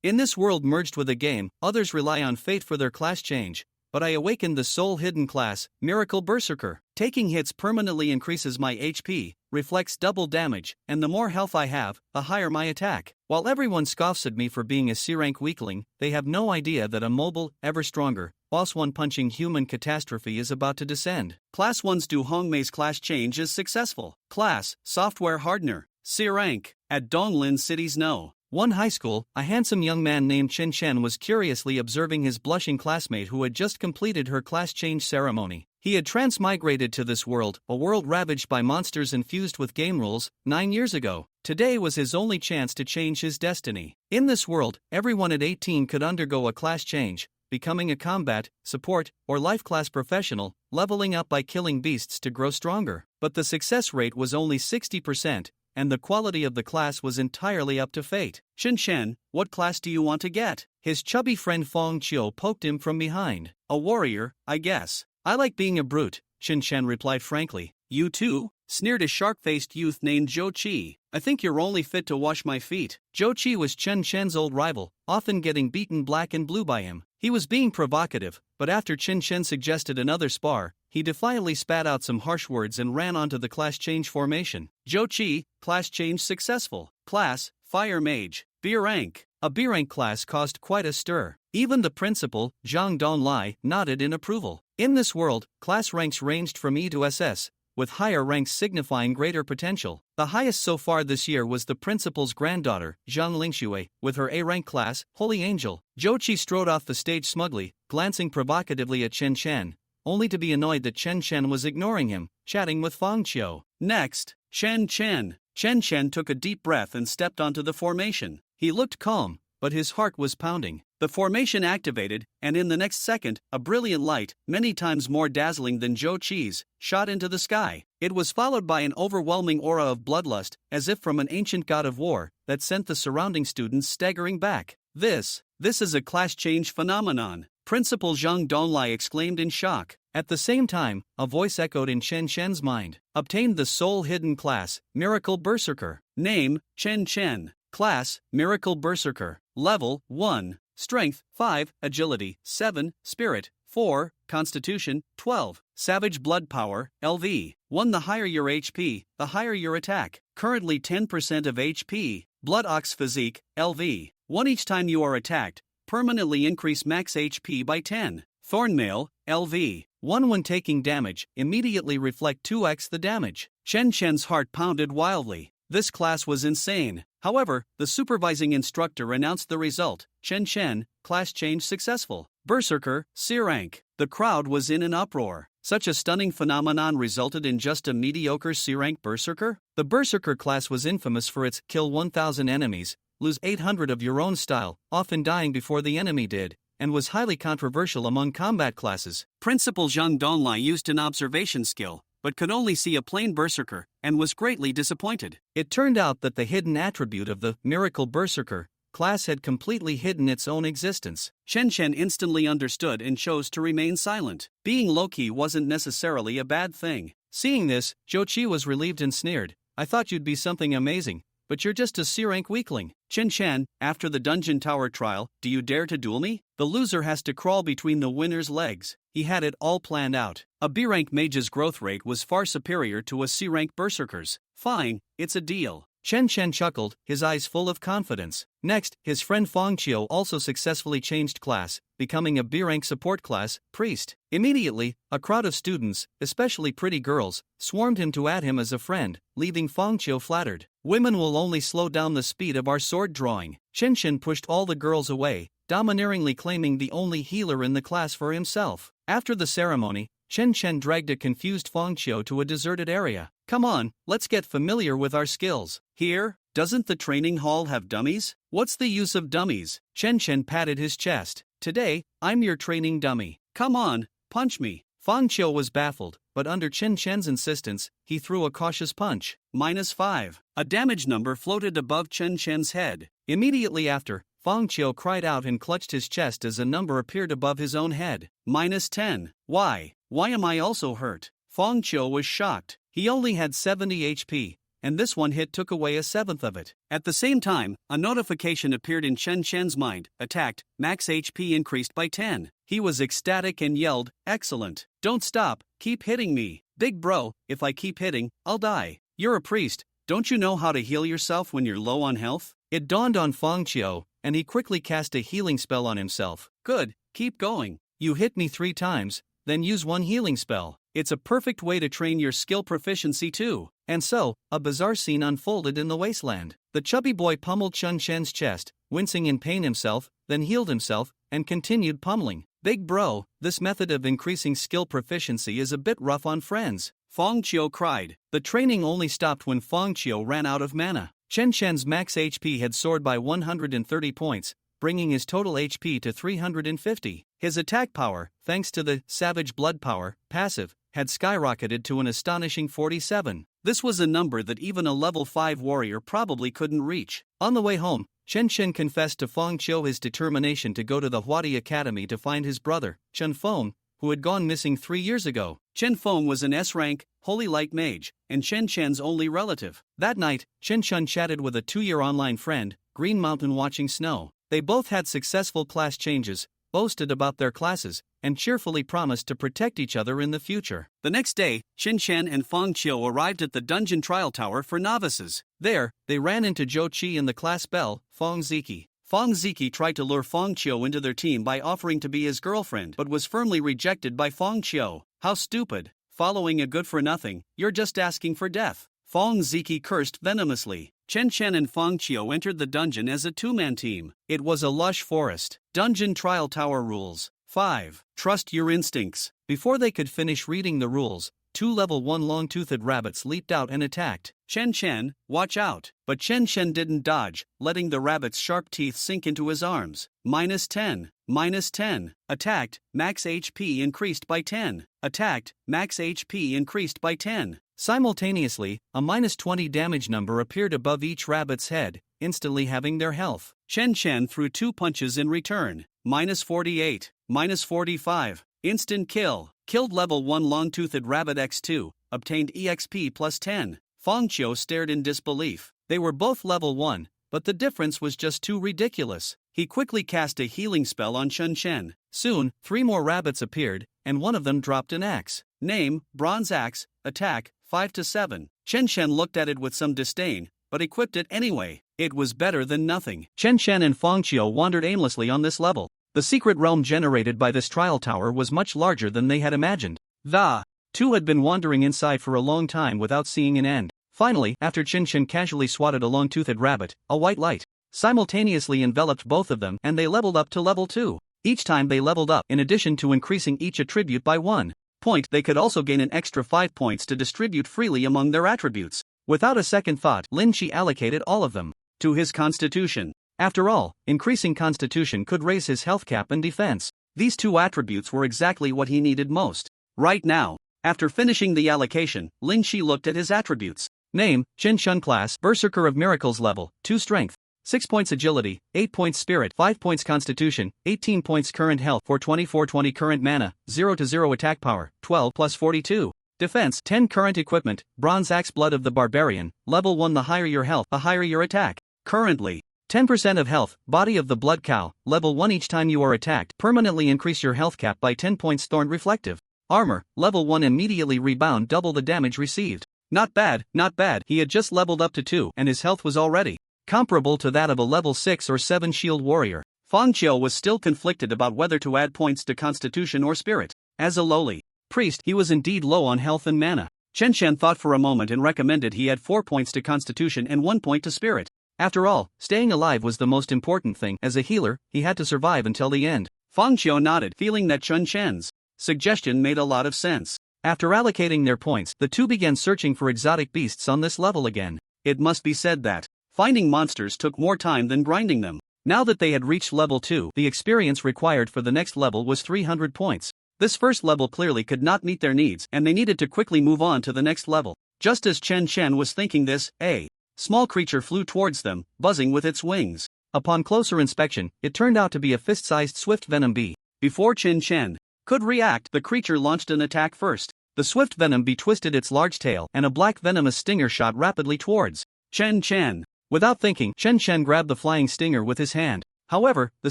In this world merged with a game, others rely on fate for their class change, but I awakened the soul hidden class, Miracle Berserker. Taking hits permanently increases my HP, reflects double damage, and the more health I have, the higher my attack. While everyone scoffs at me for being a C-rank weakling, they have no idea that a mobile, ever stronger, boss one punching human catastrophe is about to descend. Class 1's Du Hongmei's class change is successful. Class, Software Hardener, C-rank, at Donglin City's No. 1 high school, a handsome young man named Chen Chen was curiously observing his blushing classmate who had just completed her class change ceremony. He had transmigrated to this world, a world ravaged by monsters infused with game rules, 9 years ago. Today was his only chance to change his destiny. In this world, everyone at 18 could undergo a class change, becoming a combat, support, or life class professional, leveling up by killing beasts to grow stronger. But the success rate was only 60%. And the quality of the class was entirely up to fate. Chen Chen, what class do you want to get? His chubby friend Fong Chiu poked him from behind. A warrior, I guess. I like being a brute, Chen Chen replied frankly. You too? Sneered a shark-faced youth named Zhou Qi. I think you're only fit to wash my feet. Zhou Qi was Chen Chen's old rival, often getting beaten black and blue by him. He was being provocative, but after Chen Chen suggested another spar, he defiantly spat out some harsh words and ran onto the class change formation. Zhou Qi, class change successful. Class, Fire Mage, B rank. A B rank class caused quite a stir. Even the principal, Zhang Donlai, nodded in approval. In this world, class ranks ranged from E to SS, with higher ranks signifying greater potential. The highest so far this year was the principal's granddaughter, Zhang Lingxue, with her A-rank class, Holy Angel. Zhou Qi strode off the stage smugly, glancing provocatively at Chen Chen, only to be annoyed that Chen Chen was ignoring him, chatting with Fong Chiu. Next, Chen Chen. Chen Chen took a deep breath and stepped onto the formation. He looked calm, but his heart was pounding. The formation activated, and in the next second, a brilliant light, many times more dazzling than Zhou Qi's, shot into the sky. It was followed by an overwhelming aura of bloodlust, as if from an ancient god of war, that sent the surrounding students staggering back. This is a class change phenomenon, Principal Zhang Donlai exclaimed in shock. At the same time, a voice echoed in Chen Chen's mind. Obtained the soul hidden class, Miracle Berserker. Name, Chen Chen. Class, Miracle Berserker. Level, 1. Strength, 5, Agility, 7, Spirit, 4, Constitution, 12, Savage Blood Power, LV. 1. The higher your HP, the higher your attack. Currently 10% of HP. Blood Ox Physique, LV. 1. Each time you are attacked, permanently increase max HP by 10. Thornmail, LV. 1. When taking damage, immediately reflect 2x the damage. Chen Chen's heart pounded wildly. This class was insane. However, the supervising instructor announced the result. Chen Chen, class change successful. Berserker, C rank. The crowd was in an uproar. Such a stunning phenomenon resulted in just a mediocre C rank Berserker? The Berserker class was infamous for its kill 1,000 enemies, lose 800 of your own style, often dying before the enemy did, and was highly controversial among combat classes. Principal Zhang Donlai used an observation skill, but could only see a plain berserker, and was greatly disappointed. It turned out that the hidden attribute of the Miracle Berserker class had completely hidden its own existence. Chen Chen instantly understood and chose to remain silent. Being low-key wasn't necessarily a bad thing. Seeing this, Zhou Qi was relieved and sneered. I thought you'd be something amazing, but you're just a C-rank weakling. Chen Chen, after the dungeon tower trial, do you dare to duel me? The loser has to crawl between the winner's legs. He had it all planned out. A B-rank mage's growth rate was far superior to a C-rank berserker's. Fine, it's a deal. Chen Chen chuckled, his eyes full of confidence. Next, his friend Fong Chiu also successfully changed class, becoming a B-rank support class, Priest. Immediately, a crowd of students, especially pretty girls, swarmed him to add him as a friend, leaving Fong Chiu flattered. Women will only slow down the speed of our sword drawing. Chen Chen pushed all the girls away, domineeringly claiming the only healer in the class for himself. After the ceremony, Chen Chen dragged a confused Fong Chiu to a deserted area. Come on, let's get familiar with our skills. Here, doesn't the training hall have dummies? What's the use of dummies? Chen Chen patted his chest. Today, I'm your training dummy. Come on, punch me. Fong Chiu was baffled, but under Chen Chen's insistence, he threw a cautious punch. -5. A damage number floated above Chen Chen's head. Immediately after, Fong Chiu cried out and clutched his chest as a number appeared above his own head. -10. Why am I also hurt? Fong Chiu was shocked. He only had 70 HP, and this one hit took away a seventh of it. At the same time, a notification appeared in Chen Shen's mind. Attacked, max HP increased by 10. He was ecstatic and yelled, "Excellent. Don't stop, keep hitting me. Big bro, if I keep hitting, I'll die. You're a priest, don't you know how to heal yourself when you're low on health?" It dawned on Fang Qiu, and he quickly cast a healing spell on himself. "Good, keep going. You hit me 3 times, then use 1 healing spell. It's a perfect way to train your skill proficiency too." And so, a bizarre scene unfolded in the wasteland. The chubby boy pummeled Chen Shen's chest, wincing in pain himself, then healed himself, and continued pummeling. "Big bro, this method of increasing skill proficiency is a bit rough on friends," Fang Qiu cried. The training only stopped when Fang Qiu ran out of mana. Chen Shen's max HP had soared by 130 points, bringing his total HP to 350. His attack power, thanks to the Savage Blood Power passive, had skyrocketed to an astonishing 47. This was a number that even a level 5 warrior probably couldn't reach. On the way home, Chen Shen confessed to Fang Qiu his determination to go to the Huadi Academy to find his brother, Chen Feng, who had gone missing 3 years ago. Chen Feng was an S-rank, Holy Light Mage, and Chen Shen's only relative. That night, Chen Shen chatted with a 2-year online friend, Green Mountain watching snow. They both had successful class changes, boasted about their classes, and cheerfully promised to protect each other in the future. The next day, Chen Shen and Fang Qiu arrived at the dungeon trial tower for novices. There, they ran into Zhou Qi and the class belle, Fang Ziki. Fang Ziki tried to lure Fang Qiu into their team by offering to be his girlfriend but was firmly rejected by Fang Qiu. "How stupid. Following a good-for-nothing, you're just asking for death." Fang Ziki cursed venomously. Chen Shen and Fang Qiu entered the dungeon as a 2-man team. It was a lush forest. Dungeon Trial Tower Rules 5. Trust your instincts. Before they could finish reading the rules, 2 level 1 long-toothed rabbits leaped out and attacked. "Chen Shen, watch out." But Chen Shen didn't dodge, letting the rabbit's sharp teeth sink into his arms. -10. -10. Attacked, max HP increased by 10. Attacked, max HP increased by 10. Simultaneously, a -20 damage number appeared above each rabbit's head, instantly halving their health. Chen Shen threw 2 punches in return. -48. -45. Instant kill. Killed level 1 long-toothed rabbit x2, obtained EXP plus 10. Fang Qiu stared in disbelief. They were both level 1, but the difference was just too ridiculous. He quickly cast a healing spell on Chen Shen. Soon, 3 more rabbits appeared, and one of them dropped an axe. Name, Bronze Axe, attack, 5-7. Chen Shen looked at it with some disdain, but equipped it anyway. It was better than nothing. Chen Shen and Fang Qiu wandered aimlessly on this level. The secret realm generated by this trial tower was much larger than they had imagined. The 2 had been wandering inside for a long time without seeing an end. Finally, after Chen Shen casually swatted a long-toothed rabbit, a white light simultaneously enveloped both of them and they leveled up to level 2. Each time they leveled up, in addition to increasing each attribute by 1 point, they could also gain an extra 5 points to distribute freely among their attributes. Without a second thought, Lin Qi allocated all of them to his constitution. After all, increasing constitution could raise his health cap and defense. These 2 attributes were exactly what he needed most. Right now, after finishing the allocation, Lin Qi looked at his attributes. Name, Chen Shun class, Berserker of Miracles level, 2 strength, 6 points agility, 8 points spirit, 5 points constitution, 18 points current health, 420 current mana, 0-0 attack power, 12 plus 42. Defense, 10 current equipment, Bronze Axe Blood of the Barbarian, level 1. The higher your health, the higher your attack. Currently, 10% of health, Body of the Blood Cow, level 1. Each time you are attacked, permanently increase your health cap by 10 points. Thorned Reflective Armor, level 1. Immediately rebound double the damage received. Not bad, not bad. He had just leveled up to 2 and his health was already comparable to that of a level 6 or 7 shield warrior. Fang Qiu was still conflicted about whether to add points to constitution or spirit. As a lowly priest, he was indeed low on health and mana. Chen Shen thought for a moment and recommended he add 4 points to constitution and 1 point to spirit. After all, staying alive was the most important thing. As a healer, he had to survive until the end. Fang Qiu nodded, feeling that Chen Shen's suggestion made a lot of sense. After allocating their points, the 2 began searching for exotic beasts on this level again. It must be said that finding monsters took more time than grinding them. Now that they had reached level 2, the experience required for the next level was 300 points. This first level clearly could not meet their needs, and they needed to quickly move on to the next level. Just as Chen Shen was thinking this, a small creature flew towards them, buzzing with its wings. Upon closer inspection, it turned out to be a fist-sized swift venom bee. Before Chen Shen could react, the creature launched an attack first. The swift venom bee twisted its large tail and a black venomous stinger shot rapidly towards Chen Chen. Without thinking, Chen Chen grabbed the flying stinger with his hand. However, the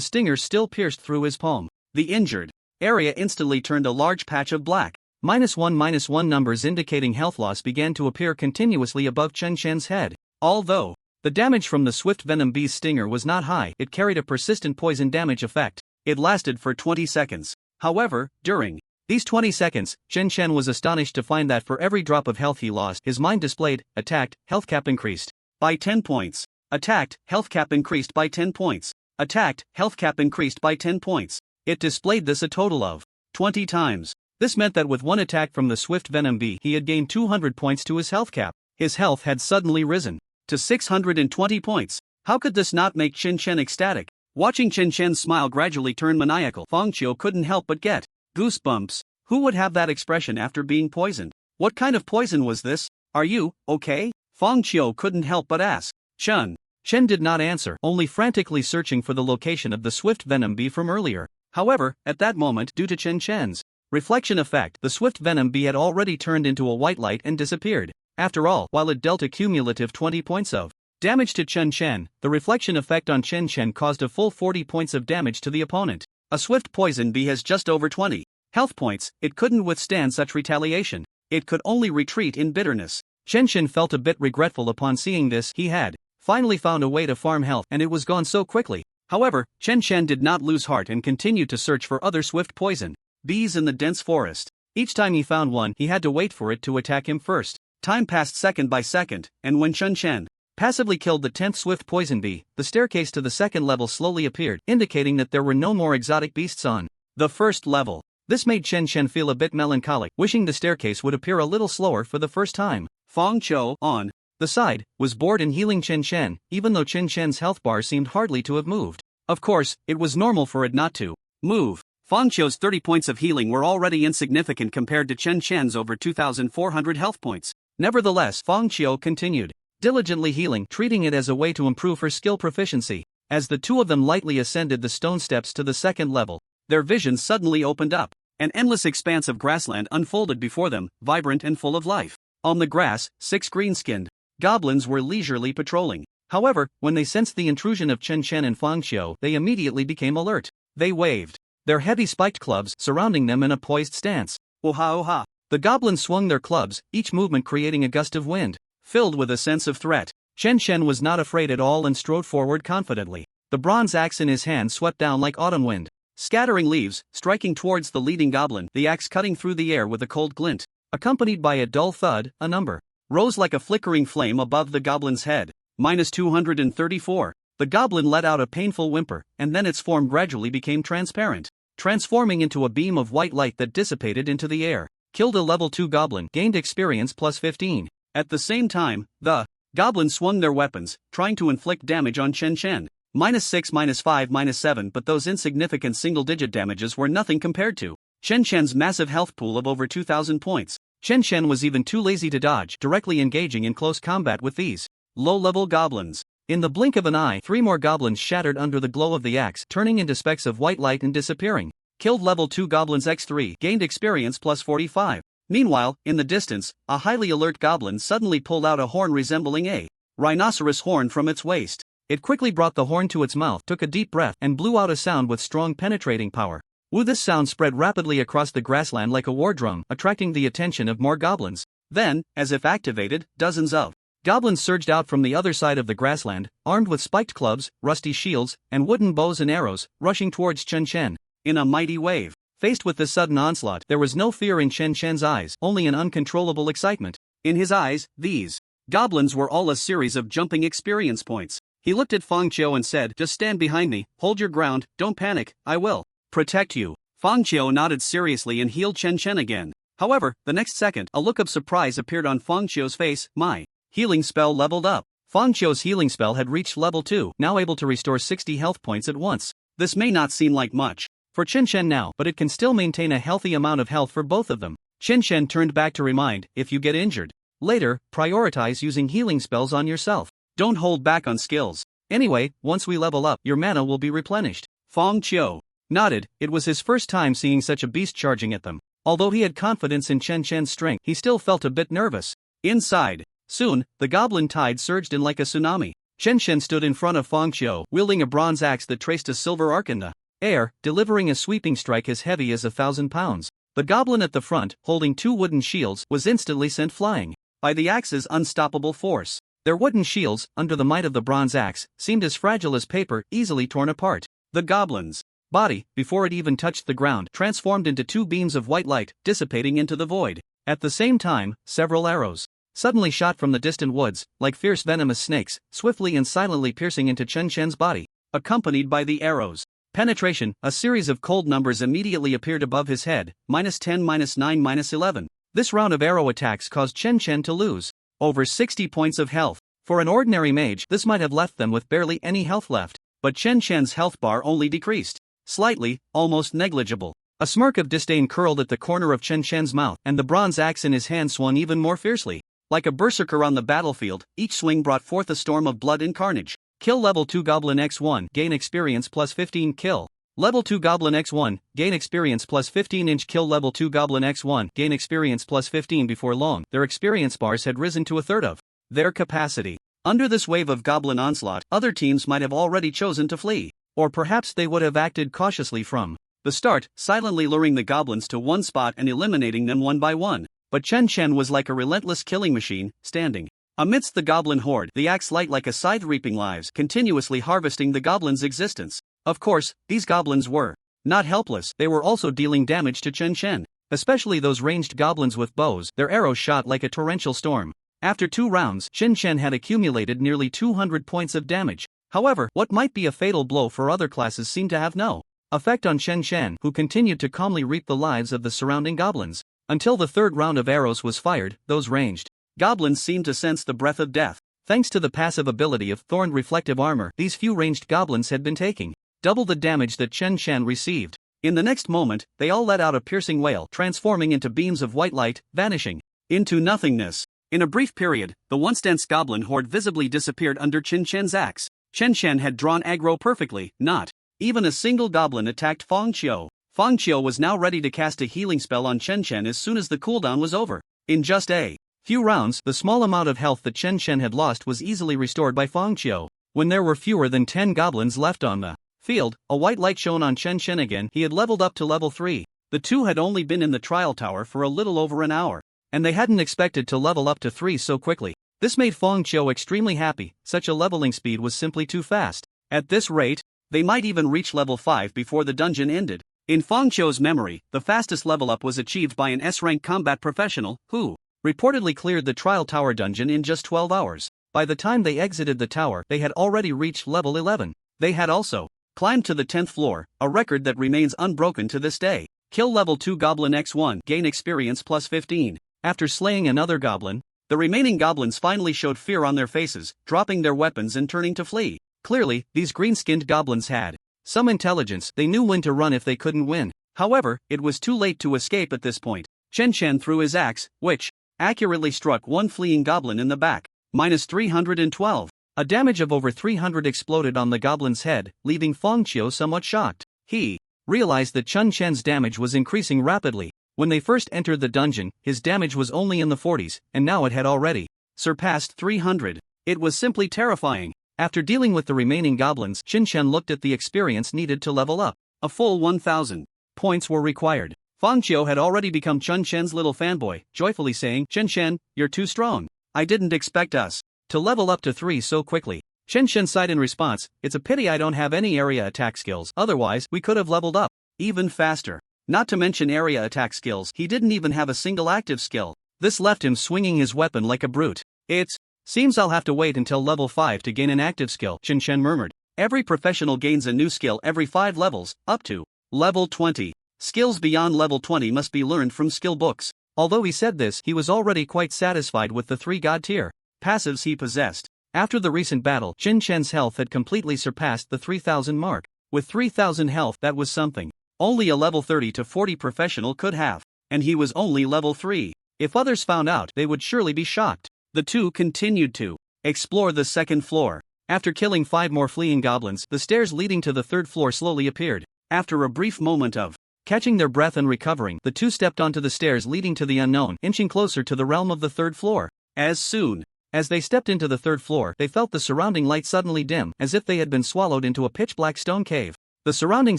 stinger still pierced through his palm. The injured area instantly turned a large patch of black. -1 numbers indicating health loss began to appear continuously above Chen Chen's head. Although the damage from the swift venom bee's stinger was not high, it carried a persistent poison damage effect. It lasted for 20 seconds. However, during these 20 seconds, Chen Chen was astonished to find that for every drop of health he lost, his mind displayed, attacked, health cap increased by 10 points. Attacked, health cap increased by 10 points. Attacked, health cap increased by 10 points. It displayed this a total of 20 times. This meant that with one attack from the swift venom bee, he had gained 200 points to his health cap. His health had suddenly risen to 620 points. How could this not make Chen Chen ecstatic? Watching Chen Chen's smile gradually turn maniacal, Fang Qiu couldn't help but get goosebumps. Who would have that expression after being poisoned? What kind of poison was this? Are you okay? Fang Qiu couldn't help but ask. Chen did not answer, only frantically searching for the location of the swift venom bee from earlier. However, at that moment, due to Chen Chen's reflection effect, the swift venom bee had already turned into a white light and disappeared. After all, while it dealt a cumulative 20 points of damage to Chen Chen, the reflection effect on Chen Chen caused a full 40 points of damage to the opponent. A swift poison bee has just over 20 health points. It couldn't withstand such retaliation. It could only retreat in bitterness. Chen Chen felt a bit regretful upon seeing this. He had finally found a way to farm health, and it was gone so quickly. However, Chen Chen did not lose heart and continued to search for other swift poison bees in the dense forest. Each time he found one, he had to wait for it to attack him first. Time passed second by second, and when Chen Chen passively killed the 10th swift poison bee, the staircase to the second level slowly appeared, indicating that there were no more exotic beasts on the first level. This made Chen Chen feel a bit melancholic, wishing the staircase would appear a little slower for the first time. Fang Qiu, on the side, was bored in healing Chen Chen, even though Chen Chen's health bar seemed hardly to have moved. Of course, it was normal for it not to move. Fang Qiu's 30 points of healing were already insignificant compared to Chen Chen's over 2,400 health points. Nevertheless, Fang Qiu continued diligently healing, treating it as a way to improve her skill proficiency. As the two of them lightly ascended the stone steps to the second level, their visions suddenly opened up. An endless expanse of grassland unfolded before them, vibrant and full of life. On the grass, 6 green-skinned goblins were leisurely patrolling. However, when they sensed the intrusion of Chen Chen and Fang Qiu, they immediately became alert. They waved their heavy spiked clubs, surrounding them in a poised stance. Oha oha! The goblins swung their clubs, each movement creating a gust of wind, filled with a sense of threat. Chen Chen was not afraid at all and strode forward confidently. The bronze axe in his hand swept down like autumn wind, scattering leaves, striking towards the leading goblin, the axe cutting through the air with a cold glint. Accompanied by a dull thud, a number rose like a flickering flame above the goblin's head. -234. The goblin let out a painful whimper, and then its form gradually became transparent, transforming into a beam of white light that dissipated into the air. Killed a level 2 goblin, gained experience +15. At the same time, the goblins swung their weapons, trying to inflict damage on Chen Chen. -6, -5, -7, but those insignificant single-digit damages were nothing compared to Chen Chen's massive health pool of over 2,000 points. Chen Chen was even too lazy to dodge, directly engaging in close combat with these low-level goblins. In the blink of an eye, 3 more goblins shattered under the glow of the axe, turning into specks of white light and disappearing. Killed level 2 goblins x3, gained experience +45. Meanwhile, in the distance, a highly alert goblin suddenly pulled out a horn resembling a rhinoceros horn from its waist. It quickly brought the horn to its mouth, took a deep breath, and blew out a sound with strong penetrating power. This sound spread rapidly across the grassland like a war drum, attracting the attention of more goblins. Then, as if activated, dozens of goblins surged out from the other side of the grassland, armed with spiked clubs, rusty shields, and wooden bows and arrows, rushing towards Chen Chen in a mighty wave. Faced with this sudden onslaught, there was no fear in Chen Chen's eyes, only an uncontrollable excitement. In his eyes, these goblins were all a series of jumping experience points. He looked at Fang Qiu and said, "Just stand behind me, hold your ground, don't panic, I will protect you." Fang Qiu nodded seriously and healed Chen Chen again. However, the next second, a look of surprise appeared on Fang Qiu's face. My healing spell leveled up. Fang Qiu's healing spell had reached level 2, now able to restore 60 health points at once. This may not seem like much for Chen Chen now, but it can still maintain a healthy amount of health for both of them. Chen Chen turned back to remind, if you get injured later, prioritize using healing spells on yourself. Don't hold back on skills. Anyway, once we level up, your mana will be replenished. Fang Qiu nodded. It was his first time seeing such a beast charging at them. Although he had confidence in Chen Chen's strength, he still felt a bit nervous. Inside. Soon, the goblin tide surged in like a tsunami. Chen Chen stood in front of Fang Qiu, wielding a bronze axe that traced a silver arc in the air, delivering a sweeping strike as heavy as 1,000 pounds. The goblin at the front, holding 2 wooden shields, was instantly sent flying by the axe's unstoppable force. Their wooden shields, under the might of the bronze axe, seemed as fragile as paper, easily torn apart. The goblin's body, before it even touched the ground, transformed into 2 beams of white light, dissipating into the void. At the same time, several arrows suddenly shot from the distant woods, like fierce venomous snakes, swiftly and silently piercing into Chen Chen's body. Accompanied by the arrows' penetration, a series of cold numbers immediately appeared above his head, -10, -9, -11. This round of arrow attacks caused Chen Chen to lose over 60 points of health. For an ordinary mage, this might have left them with barely any health left, but Chen Chen's health bar only decreased slightly, almost negligible. A smirk of disdain curled at the corner of Chen Chen's mouth, and the bronze axe in his hand swung even more fiercely. Like a berserker on the battlefield, each swing brought forth a storm of blood and carnage. Kill level 2 Goblin X1, gain experience plus 15. Kill level 2 Goblin X1, gain experience plus 15. Kill level 2 Goblin X1, gain experience plus 15. Before long, their experience bars had risen to a third of their capacity. Under this wave of goblin onslaught, other teams might have already chosen to flee, or perhaps they would have acted cautiously from the start, silently luring the goblins to one spot and eliminating them one by one. But Chen Chen was like a relentless killing machine, standing amidst the goblin horde, the axe light like a scythe reaping lives, continuously harvesting the goblin's existence. Of course, these goblins were not helpless, they were also dealing damage to Chen Chen, especially those ranged goblins with bows. Their arrows shot like a torrential storm. After 2 rounds, Chen Chen had accumulated nearly 200 points of damage. However, what might be a fatal blow for other classes seemed to have no effect on Chen Chen, who continued to calmly reap the lives of the surrounding goblins. Until the 3rd round of arrows was fired, those ranged goblins seemed to sense the breath of death. Thanks to the passive ability of Thorned reflective armor, these few ranged goblins had been taking double the damage that Chen Chen received. In the next moment, they all let out a piercing wail, transforming into beams of white light, vanishing into nothingness. In a brief period, the once dense goblin horde visibly disappeared under Chen Chen's axe. Chen Chen had drawn aggro perfectly, not even a single goblin attacked Fang Qiu. Fang Qiu was now ready to cast a healing spell on Chen Chen as soon as the cooldown was over. In just a few rounds, the small amount of health that Chen Chen had lost was easily restored by Fang Qiu. When there were fewer than 10 goblins left on the field, a white light shone on Chen Chen again. He had leveled up to level 3. The two had only been in the trial tower for a little over an hour, and they hadn't expected to level up to 3 so quickly. This made Fang Qiu extremely happy. Such a leveling speed was simply too fast. At this rate, they might even reach level 5 before the dungeon ended. In Fang Qiu's memory, the fastest level up was achieved by an S-rank combat professional, who reportedly cleared the trial tower dungeon in just 12 hours. By the time they exited the tower, they had already reached level 11. They had also climbed to the 10th floor, a record that remains unbroken to this day. Kill level 2 Goblin X1, gain experience plus 15. After slaying another goblin, the remaining goblins finally showed fear on their faces, dropping their weapons and turning to flee. Clearly, these green-skinned goblins had some intelligence. They knew when to run if they couldn't win. However, it was too late to escape at this point. Chen Chen threw his axe, which accurately struck one fleeing goblin in the back. -312. A damage of over 300 exploded on the goblin's head, leaving Fang Qiu somewhat shocked. He realized that Chen Chen's damage was increasing rapidly. When they first entered the dungeon, his damage was only in the 40s, and now it had already surpassed 300. It was simply terrifying. After dealing with the remaining goblins, Chen Chen looked at the experience needed to level up. A full 1,000 points were required. Fang Qiu had already become Chen Chen's little fanboy, joyfully saying, "Chen Chen, you're too strong. I didn't expect us to level up to 3 so quickly." Chen Chen sighed in response, "It's a pity I don't have any area attack skills, otherwise we could have leveled up even faster. Not to mention area attack skills, he didn't even have a single active skill. This left him swinging his weapon like a brute. It seems I'll have to wait until level 5 to gain an active skill," Chen Chen murmured. Every professional gains a new skill every 5 levels, up to level 20. Skills beyond level 20 must be learned from skill books. Although he said this, he was already quite satisfied with the 3 god tier passives he possessed. After the recent battle, Chen Chen's health had completely surpassed the 3,000 mark. With 3,000 health, that was something only a level 30 to 40 professional could have. And he was only level 3. If others found out, they would surely be shocked. The two continued to explore the 2nd floor. After killing 5 more fleeing goblins, the stairs leading to the 3rd floor slowly appeared. After a brief moment of Catching their breath and recovering, the two stepped onto the stairs leading to the unknown, inching closer to the realm of the third floor. As soon as they stepped into the third floor, they felt the surrounding light suddenly dim, as if they had been swallowed into a pitch-black stone cave. The surrounding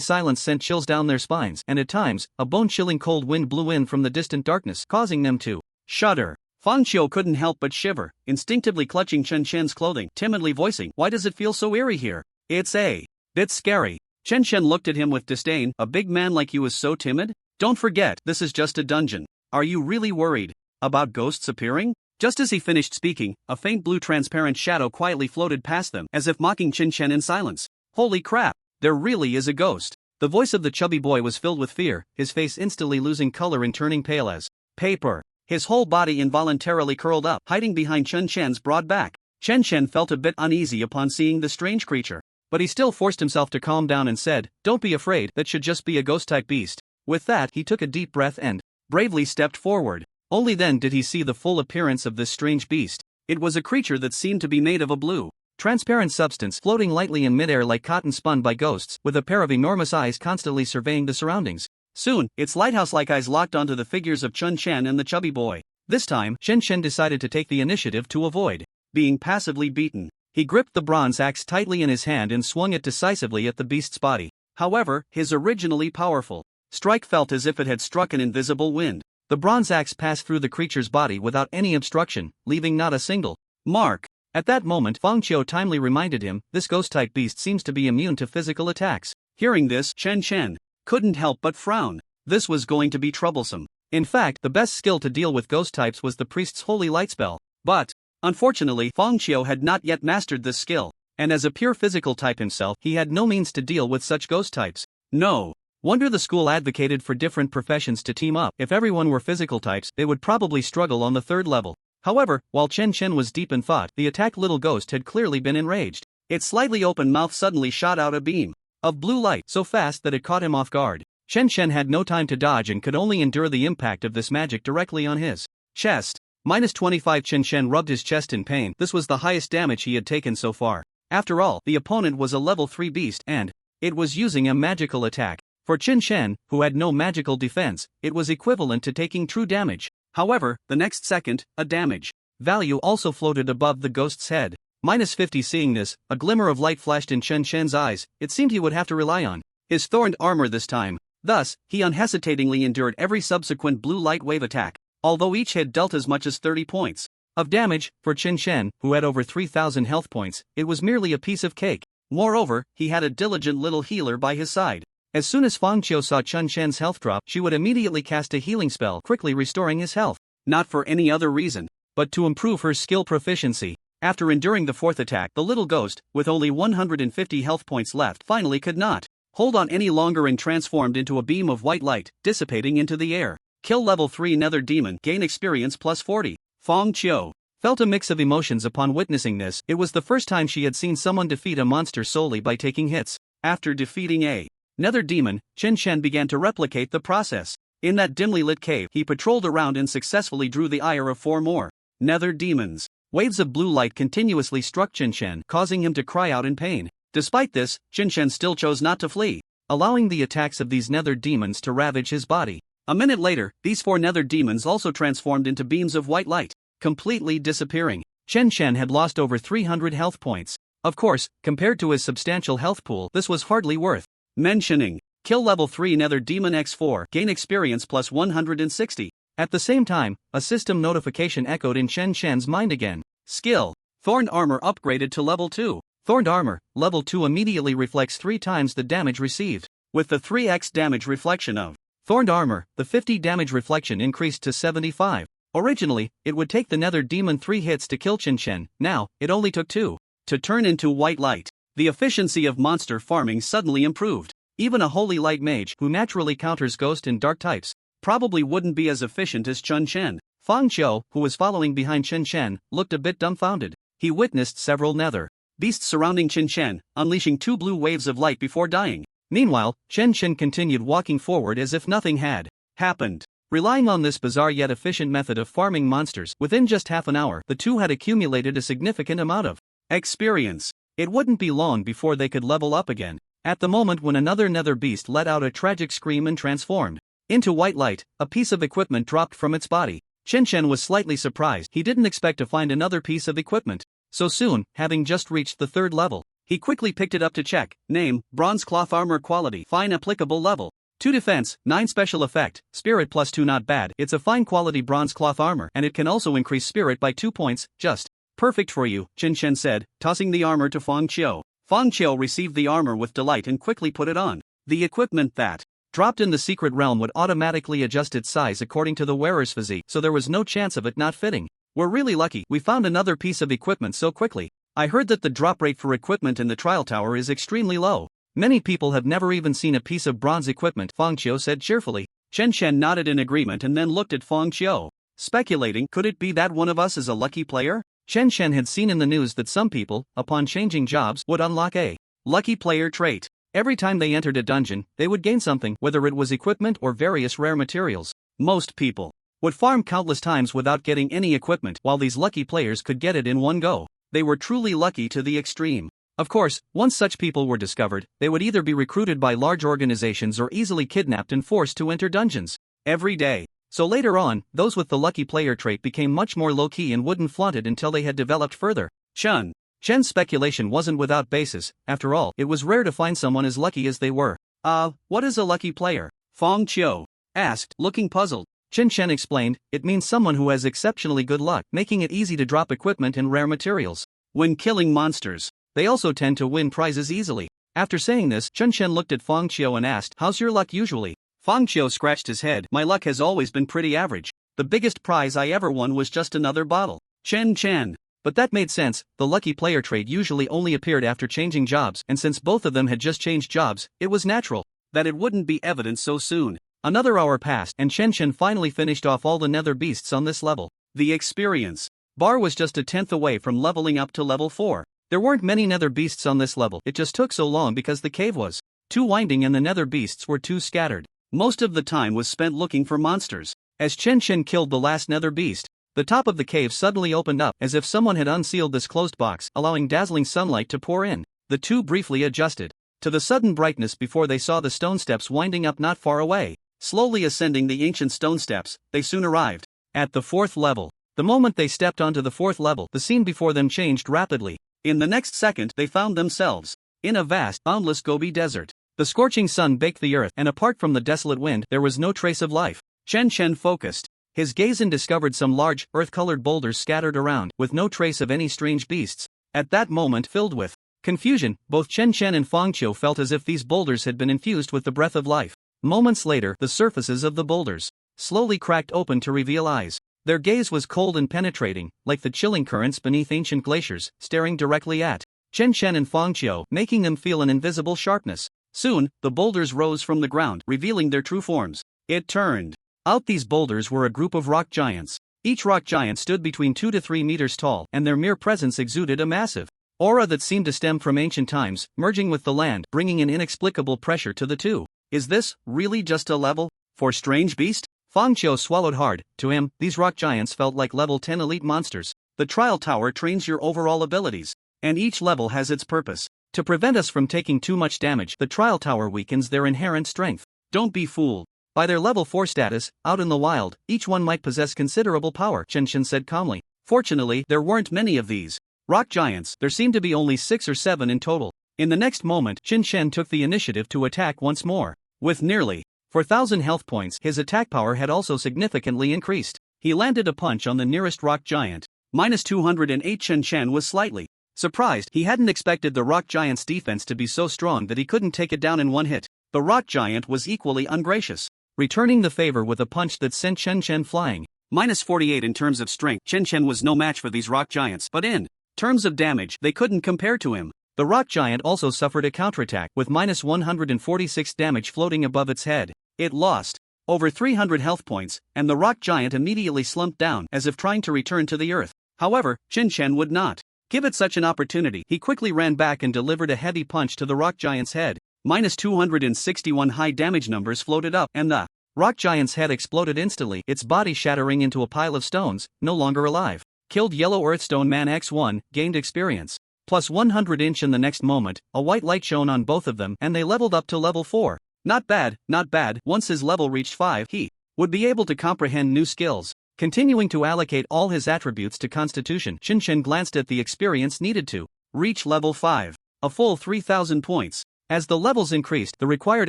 silence sent chills down their spines, and at times, a bone-chilling cold wind blew in from the distant darkness, causing them to shudder. Fang Qiu couldn't help but shiver, instinctively clutching Chen Shen's clothing, timidly voicing, "Why does it feel so eerie here? It's a bit scary." Chen Shen looked at him with disdain. "A big man like you is so timid? Don't forget, this is just a dungeon. Are you really worried about ghosts appearing?" Just as he finished speaking, a faint blue transparent shadow quietly floated past them, as if mocking Chen Shen in silence. "Holy crap, there really is a ghost." The voice of the chubby boy was filled with fear, his face instantly losing color and turning pale as paper. His whole body involuntarily curled up, hiding behind Chen Shen's broad back. Chen Shen felt a bit uneasy upon seeing the strange creature, but he still forced himself to calm down and said, "Don't be afraid, that should just be a ghost-type beast." With that, he took a deep breath and bravely stepped forward. Only then did he see the full appearance of this strange beast. It was a creature that seemed to be made of a blue, transparent substance floating lightly in midair like cotton spun by ghosts, with a pair of enormous eyes constantly surveying the surroundings. Soon, its lighthouse-like eyes locked onto the figures of Chen Shen and the chubby boy. This time, Chen Shen decided to take the initiative to avoid being passively beaten. He gripped the bronze axe tightly in his hand and swung it decisively at the beast's body. However, his originally powerful strike felt as if it had struck an invisible wind. The bronze axe passed through the creature's body without any obstruction, leaving not a single mark. At that moment, Fang Qiu timely reminded him, this ghost-type beast seems to be immune to physical attacks. Hearing this, Chen Shen couldn't help but frown. This was going to be troublesome. In fact, the best skill to deal with ghost types was the priest's holy light spell. But, unfortunately, Fang Qiu had not yet mastered this skill, and as a pure physical type himself, he had no means to deal with such ghost types. No wonder the school advocated for different professions to team up. If everyone were physical types, they would probably struggle on the third level. However, while Chen Shen was deep in thought, the attacked little ghost had clearly been enraged. Its slightly open mouth suddenly shot out a beam of blue light so fast that it caught him off guard. Chen Shen had no time to dodge and could only endure the impact of this magic directly on his chest. -25. Chen Shen rubbed his chest in pain. This was the highest damage he had taken so far. After all, the opponent was a level 3 beast and it was using a magical attack. For Chen Shen, who had no magical defense, it was equivalent to taking true damage. However, the next second, a damage value also floated above the ghost's head. -50. Seeing this, a glimmer of light flashed in Chen Shen's eyes. It seemed he would have to rely on his thorned armor this time. Thus, he unhesitatingly endured every subsequent blue light wave attack, although each had dealt as much as 30 points of damage. For Chen Shen, who had over 3,000 health points, it was merely a piece of cake. Moreover, he had a diligent little healer by his side. As soon as Fang Qiu saw Chen Shen's health drop, she would immediately cast a healing spell, quickly restoring his health. Not for any other reason, but to improve her skill proficiency. After enduring the fourth attack, the little ghost, with only 150 health points left, finally could not hold on any longer and transformed into a beam of white light, dissipating into the air. Kill level 3 Nether Demon, gain experience +40. Fang Qiu felt a mix of emotions upon witnessing this. It was the first time she had seen someone defeat a monster solely by taking hits. After defeating a Nether Demon, Chen Shen began to replicate the process. In that dimly lit cave, he patrolled around and successfully drew the ire of 4 more Nether Demons. Waves of blue light continuously struck Chen Shen, causing him to cry out in pain. Despite this, Chen Shen still chose not to flee, allowing the attacks of these Nether Demons to ravage his body. A minute later, these 4 Nether Demons also transformed into beams of white light, completely disappearing. Chen Shen had lost over 300 health points. Of course, compared to his substantial health pool, this was hardly worth mentioning. Kill level 3 Nether Demon x4, gain experience +160. At the same time, a system notification echoed in Chen Shen's mind again. Skill: Thorned Armor upgraded to level 2. Thorned Armor, level 2 immediately reflects 3 times the damage received. With the 3x damage reflection of Thorned Armor, the 50 damage reflection increased to 75. Originally, it would take the Nether Demon 3 hits to kill Chen Shen. Now, it only took 2 to turn into white light. The efficiency of monster farming suddenly improved. Even a holy light mage, who naturally counters ghost and dark types, probably wouldn't be as efficient as Chen Shen. Fang Qiu, who was following behind Chen Shen, looked a bit dumbfounded. He witnessed several nether beasts surrounding Chen Shen, unleashing 2 blue waves of light before dying. Meanwhile, Chen Shen continued walking forward as if nothing had happened. Relying on this bizarre yet efficient method of farming monsters, within just half an hour, the two had accumulated a significant amount of experience. It wouldn't be long before they could level up again. At the moment when another nether beast let out a tragic scream and transformed into white light, a piece of equipment dropped from its body. Chen was slightly surprised. He didn't expect to find another piece of equipment so soon, having just reached the 3rd level. He quickly picked it up to check. Name, bronze cloth armor quality, fine applicable level. 2 defense, 9 special effect, spirit +2 not bad. It's a fine quality bronze cloth armor and it can also increase spirit by 2 points, just perfect for you, Chen said, tossing the armor to Feng Qiu. Feng Qiu received the armor with delight and quickly put it on. The equipment that dropped in the secret realm would automatically adjust its size according to the wearer's physique, so there was no chance of it not fitting. We're really lucky we found another piece of equipment so quickly. I heard that the drop rate for equipment in the trial tower is extremely low. Many people have never even seen a piece of bronze equipment, Feng Qiu said cheerfully. Chen nodded in agreement and then looked at Feng Qiu, speculating, could it be that one of us is a lucky player? Chen had seen in the news that some people, upon changing jobs, would unlock a lucky player trait. Every time they entered a dungeon, they would gain something, whether it was equipment or various rare materials. Most people would farm countless times without getting any equipment, while these lucky players could get it in one go. They were truly lucky to the extreme. Of course, once such people were discovered, they would either be recruited by large organizations or easily kidnapped and forced to enter dungeons every day. So later on, those with the lucky player trait became much more low-key and wouldn't flaunt it until they had developed further. Chen's speculation wasn't without basis. After all, it was rare to find someone as lucky as they were. What is a lucky player? Feng Qiu asked, looking puzzled. Chen explained, it means someone who has exceptionally good luck, making it easy to drop equipment and rare materials when killing monsters. They also tend to win prizes easily. After saying this, Chen looked at Feng Qiu and asked, how's your luck usually? Feng Qiu scratched his head. My luck has always been pretty average. The biggest prize I ever won was just another bottle. Chen. But that made sense. The lucky player trait usually only appeared after changing jobs, and since both of them had just changed jobs, it was natural that it wouldn't be evident so soon. Another hour passed, and Chen finally finished off all the nether beasts on this level. The experience bar was just a 10th away from leveling up to level 4. There weren't many nether beasts on this level. It just took so long because the cave was too winding and the nether beasts were too scattered. Most of the time was spent looking for monsters. As Chen killed the last nether beast, the top of the cave suddenly opened up as if someone had unsealed this closed box, allowing dazzling sunlight to pour in. The two briefly adjusted to the sudden brightness before they saw the stone steps winding up not far away. Slowly ascending the ancient stone steps, they soon arrived at the 4th level. The moment they stepped onto the 4th level, the scene before them changed rapidly. In the next second, they found themselves in a vast, boundless Gobi desert. The scorching sun baked the earth, and apart from the desolate wind, there was no trace of life. Chen focused his gaze and discovered some large, earth-colored boulders scattered around, with no trace of any strange beasts. At that moment, filled with confusion, both Chen and Feng Qiu felt as if these boulders had been infused with the breath of life. Moments later, the surfaces of the boulders slowly cracked open to reveal eyes. Their gaze was cold and penetrating, like the chilling currents beneath ancient glaciers, staring directly at Chen and Feng Qiu, making them feel an invisible sharpness. Soon, the boulders rose from the ground, revealing their true forms. It turned out these boulders were a group of rock giants. Each rock giant stood between 2 to 3 meters tall, and their mere presence exuded a massive aura that seemed to stem from ancient times, merging with the land, bringing an inexplicable pressure to the two. Is this really just a level for strange beast? Feng Qiu swallowed hard. To him, these rock giants felt like level 10 elite monsters. The trial tower trains your overall abilities, and each level has its purpose. To prevent us from taking too much damage, the trial tower weakens their inherent strength. Don't be fooled by their level 4 status. Out in the wild, each one might possess considerable power, Chen said calmly. Fortunately, there weren't many of these rock giants. There seemed to be only 6 or 7 in total. In the next moment, Chen took the initiative to attack once more. With nearly 4,000 health points, his attack power had also significantly increased. He landed a punch on the nearest rock giant. -208. Chen was slightly surprised. He hadn't expected the rock giant's defense to be so strong that he couldn't take it down in one hit. The rock giant was equally ungracious, returning the favor with a punch that sent Chen flying. -48 in terms of strength, Chen was no match for these rock giants, but in terms of damage, they couldn't compare to him. The rock giant also suffered a counterattack, with -146 damage floating above its head. It lost over 300 health points, and the rock giant immediately slumped down, as if trying to return to the earth. However, Chen would not give it such an opportunity. He quickly ran back and delivered a heavy punch to the rock giant's head. -261 high damage numbers floated up, and the rock giant's head exploded instantly, its body shattering into a pile of stones, no longer alive. Killed Yellow Earthstone Man X1, gained experience. plus 100 inch. In the next moment, a white light shone on both of them and they leveled up to level 4. Not bad, not bad. Once his level reached 5, he would be able to comprehend new skills. Continuing to allocate all his attributes to Constitution, Chen glanced at the experience needed to reach level 5. A full 3,000 points. As the levels increased, the required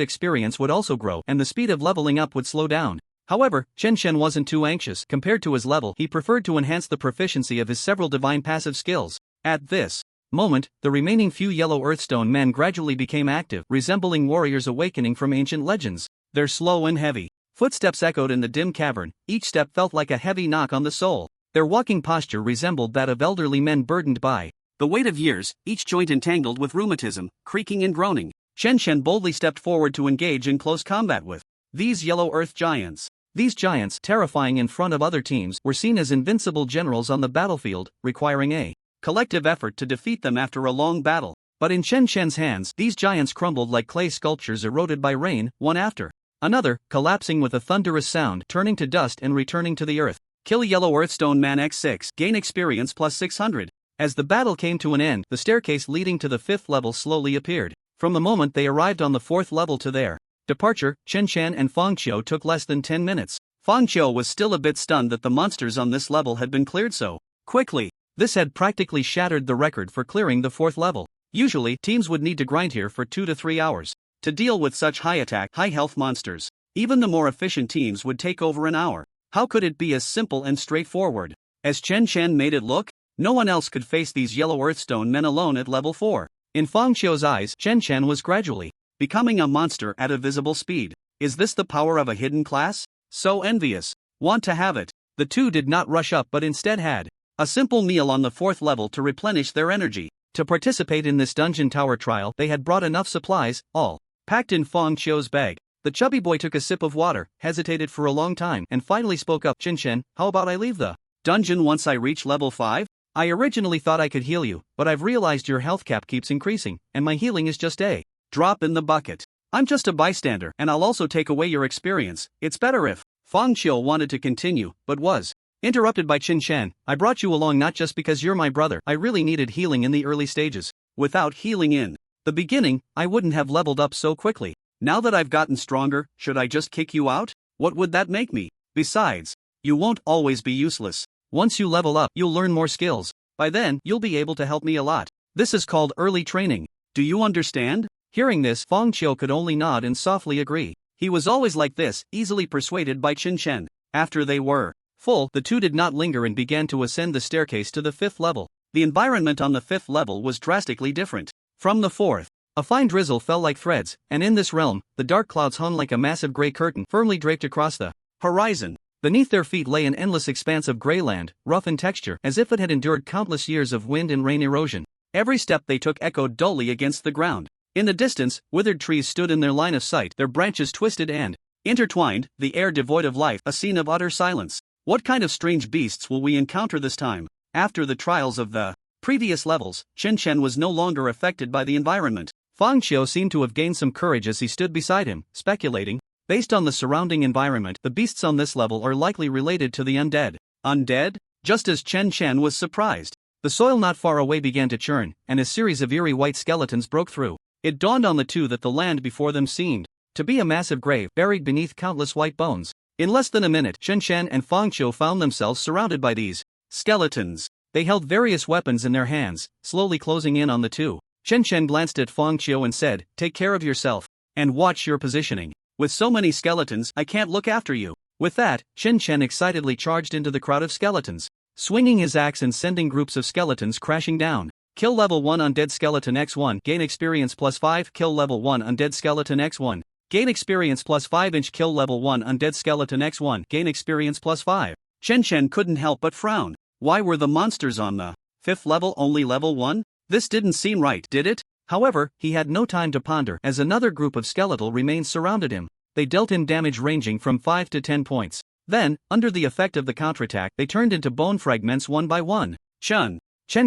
experience would also grow and the speed of leveling up would slow down. However, Chen wasn't too anxious. Compared to his level, he preferred to enhance the proficiency of his several divine passive skills. At this moment, the remaining few yellow earthstone men gradually became active, resembling warriors awakening from ancient legends. Their slow and heavy footsteps echoed in the dim cavern. Each step felt like a heavy knock on the soul. Their walking posture resembled that of elderly men burdened by the weight of years, each joint entangled with rheumatism, creaking and groaning. Chen boldly stepped forward to engage in close combat with these yellow earth giants. These giants, terrifying in front of other teams, were seen as invincible generals on the battlefield, requiring a collective effort to defeat them after a long battle. But in Chen's hands, these giants crumbled like clay sculptures eroded by rain, one after another, collapsing with a thunderous sound, turning to dust and returning to the earth. Kill Yellow Earthstone Man X6, gain experience plus 600. As the battle came to an end, the staircase leading to the 5th level slowly appeared. From the moment they arrived on the 4th level to their departure, Chen and Feng Qiu took less than 10 minutes. Feng Qiu was still a bit stunned that the monsters on this level had been cleared so quickly. This had practically shattered the record for clearing the 4th level. Usually, teams would need to grind here for 2 to 3 hours to deal with such high attack, high health monsters. Even the more efficient teams would take over an hour. How could it be as simple and straightforward as Chen made it look? No one else could face these yellow earthstone men alone at level 4. In Feng Qiu's eyes, Chen was gradually becoming a monster at a visible speed. Is this the power of a hidden class? So envious. Want to have it. The two did not rush up but instead had a simple meal on the 4th level to replenish their energy. To participate in this dungeon tower trial, they had brought enough supplies, all packed in Feng Qiu's bag. The chubby boy took a sip of water, hesitated for a long time, and finally spoke up. Chen, how about I leave the dungeon once I reach level 5? I originally thought I could heal you, but I've realized your health cap keeps increasing, and my healing is just a drop in the bucket. I'm just a bystander, and I'll also take away your experience. It's better if Feng Qiu wanted to continue, but was interrupted by Chen. I brought you along not just because you're my brother. I really needed healing in the early stages. Without healing in the beginning, I wouldn't have leveled up so quickly. Now that I've gotten stronger, should I just kick you out? What would that make me? Besides, you won't always be useless. Once you level up, you'll learn more skills. By then, you'll be able to help me a lot. This is called early training. Do you understand? Hearing this, Feng Qiu could only nod and softly agree. He was always like this, easily persuaded by Chen. After they were full, the two did not linger and began to ascend the staircase to the 5th level. The environment on the 5th level was drastically different from the 4th. A fine drizzle fell like threads, and in this realm, the dark clouds hung like a massive gray curtain firmly draped across the horizon. Beneath their feet lay an endless expanse of gray land, rough in texture, as if it had endured countless years of wind and rain erosion. Every step they took echoed dully against the ground. In the distance, withered trees stood in their line of sight, their branches twisted and intertwined, the air devoid of life, a scene of utter silence. What kind of strange beasts will we encounter this time? After the trials of the previous levels, Chen was no longer affected by the environment. Feng Qiu seemed to have gained some courage as he stood beside him, speculating. Based on the surrounding environment, the beasts on this level are likely related to the undead. Undead? Just as Chen was surprised, the soil not far away began to churn, and a series of eerie white skeletons broke through. It dawned on the two that the land before them seemed to be a massive grave, buried beneath countless white bones. In less than a minute, Chen and Feng Qiu found themselves surrounded by these skeletons. They held various weapons in their hands, slowly closing in on the two. Chen glanced at Feng Qiu and said, "Take care of yourself, and watch your positioning. With so many skeletons, I can't look after you." With that, Chen excitedly charged into the crowd of skeletons, swinging his axe and sending groups of skeletons crashing down. Kill level 1 Undead Skeleton X1, gain experience plus 5. Kill level 1 Undead Skeleton X1, gain experience plus 5 inch. Kill level 1 Undead Skeleton X1, gain experience plus 5. Chen couldn't help but frown. Why were the monsters on the 5th level only level 1? This didn't seem right, did it? However, he had no time to ponder, as another group of skeletal remains surrounded him. They dealt him damage ranging from 5 to 10 points. Then, under the effect of the counterattack, they turned into bone fragments one by one. Chen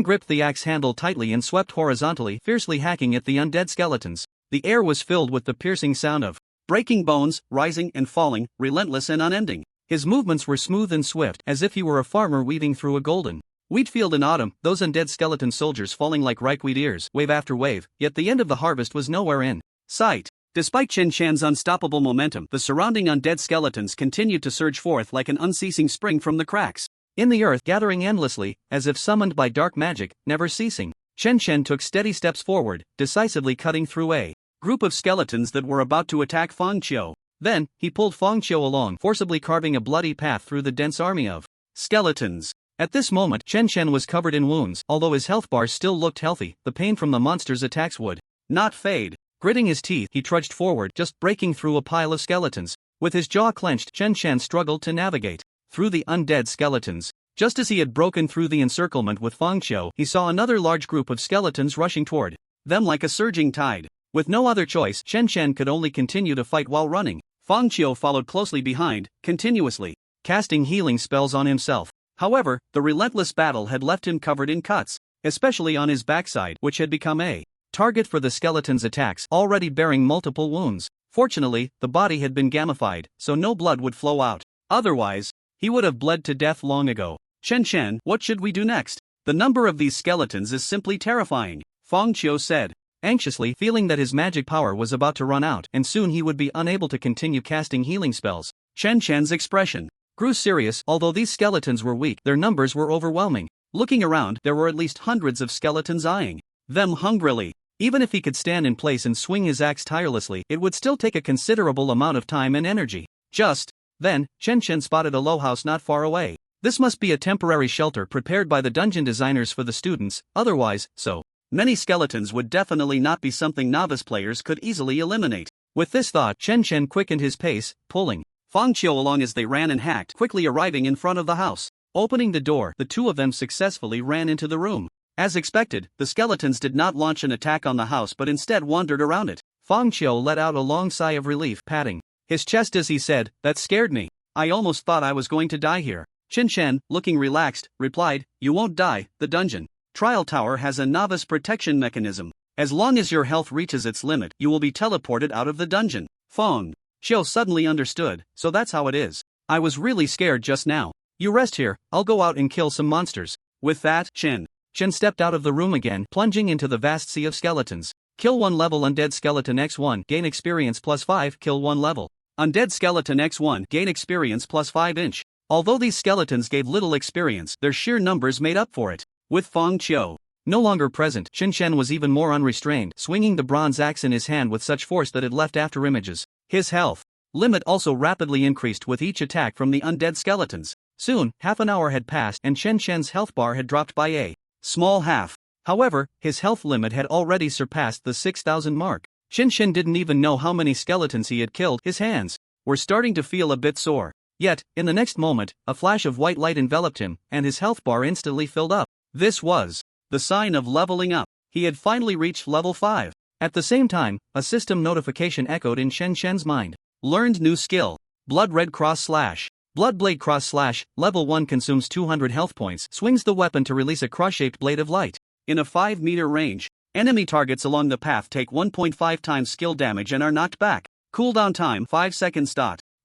gripped the axe handle tightly and swept horizontally, fiercely hacking at the undead skeletons. The air was filled with the piercing sound of breaking bones, rising and falling, relentless and unending. His movements were smooth and swift, as if he were a farmer weaving through a golden Wheat field in autumn, those undead skeleton soldiers falling like ripe wheat ears, wave after wave, yet the end of the harvest was nowhere in sight. Despite Chen Chan's unstoppable momentum, the surrounding undead skeletons continued to surge forth like an unceasing spring from the cracks in the earth, gathering endlessly, as if summoned by dark magic, never ceasing. Chen Chen took steady steps forward, decisively cutting through a group of skeletons that were about to attack Fang Qiu. Then, he pulled Fang Qiu along, forcibly carving a bloody path through the dense army of skeletons. At this moment, Chen Chen was covered in wounds. Although his health bar still looked healthy, the pain from the monster's attacks would not fade. Gritting his teeth, he trudged forward, just breaking through a pile of skeletons. With his jaw clenched, Chen Chen struggled to navigate through the undead skeletons. Just as he had broken through the encirclement with Fang Qiu, he saw another large group of skeletons rushing toward them like a surging tide. With no other choice, Chen Chen could only continue to fight while running. Fang Qiu followed closely behind, continuously casting healing spells on himself. However, the relentless battle had left him covered in cuts, especially on his backside, which had become a target for the skeleton's attacks, already bearing multiple wounds. Fortunately, the body had been gamified, so no blood would flow out. Otherwise, he would have bled to death long ago. Chen Chen, what should we do next? The number of these skeletons is simply terrifying, Fang Qiu said, anxiously, feeling that his magic power was about to run out and soon he would be unable to continue casting healing spells. Chen Chen's expression grew serious. Although these skeletons were weak, their numbers were overwhelming. Looking around, there were at least hundreds of skeletons eyeing them hungrily. Even if he could stand in place and swing his axe tirelessly, it would still take a considerable amount of time and energy. Just then, Chen Chen spotted a low house not far away. This must be a temporary shelter prepared by the dungeon designers for the students, otherwise, so many skeletons would definitely not be something novice players could easily eliminate. With this thought, Chen Chen quickened his pace, pulling Fang Qiu along as they ran and hacked, quickly arriving in front of the house. Opening the door, the two of them successfully ran into the room. As expected, the skeletons did not launch an attack on the house but instead wandered around it. Fang Qiu let out a long sigh of relief, patting his chest as he said, "That scared me. I almost thought I was going to die here." Chen Chen, looking relaxed, replied, "You won't die. The dungeon trial tower has a novice protection mechanism. As long as your health reaches its limit, you will be teleported out of the dungeon." Fang Qiu suddenly understood, "So that's how it is. I was really scared just now. You rest here, I'll go out and kill some monsters." With that, Chen stepped out of the room again, plunging into the vast sea of skeletons. Kill 1 level Undead Skeleton X1, gain experience +5, kill 1 level Undead Skeleton X1, gain experience +5 inch. Although these skeletons gave little experience, their sheer numbers made up for it. With Fang Qiu no longer present, Chen Chen was even more unrestrained, swinging the bronze axe in his hand with such force that it left after images. His health limit also rapidly increased with each attack from the undead skeletons. Soon, half an hour had passed and Chen Chen's health bar had dropped by a small half. However, his health limit had already surpassed the 6,000 mark. Chen Chen didn't even know how many skeletons he had killed. His hands were starting to feel a bit sore. Yet, in the next moment, a flash of white light enveloped him, and his health bar instantly filled up. This was the sign of leveling up. He had finally reached level 5. At the same time, a system notification echoed in Chen Chen's mind. Learned new skill. Blood Red Cross Slash. Blood Blade Cross Slash, level 1 consumes 200 health points, swings the weapon to release a cross-shaped blade of light. In a 5-meter range, enemy targets along the path take 1.5 times skill damage and are knocked back. Cooldown time 5 seconds.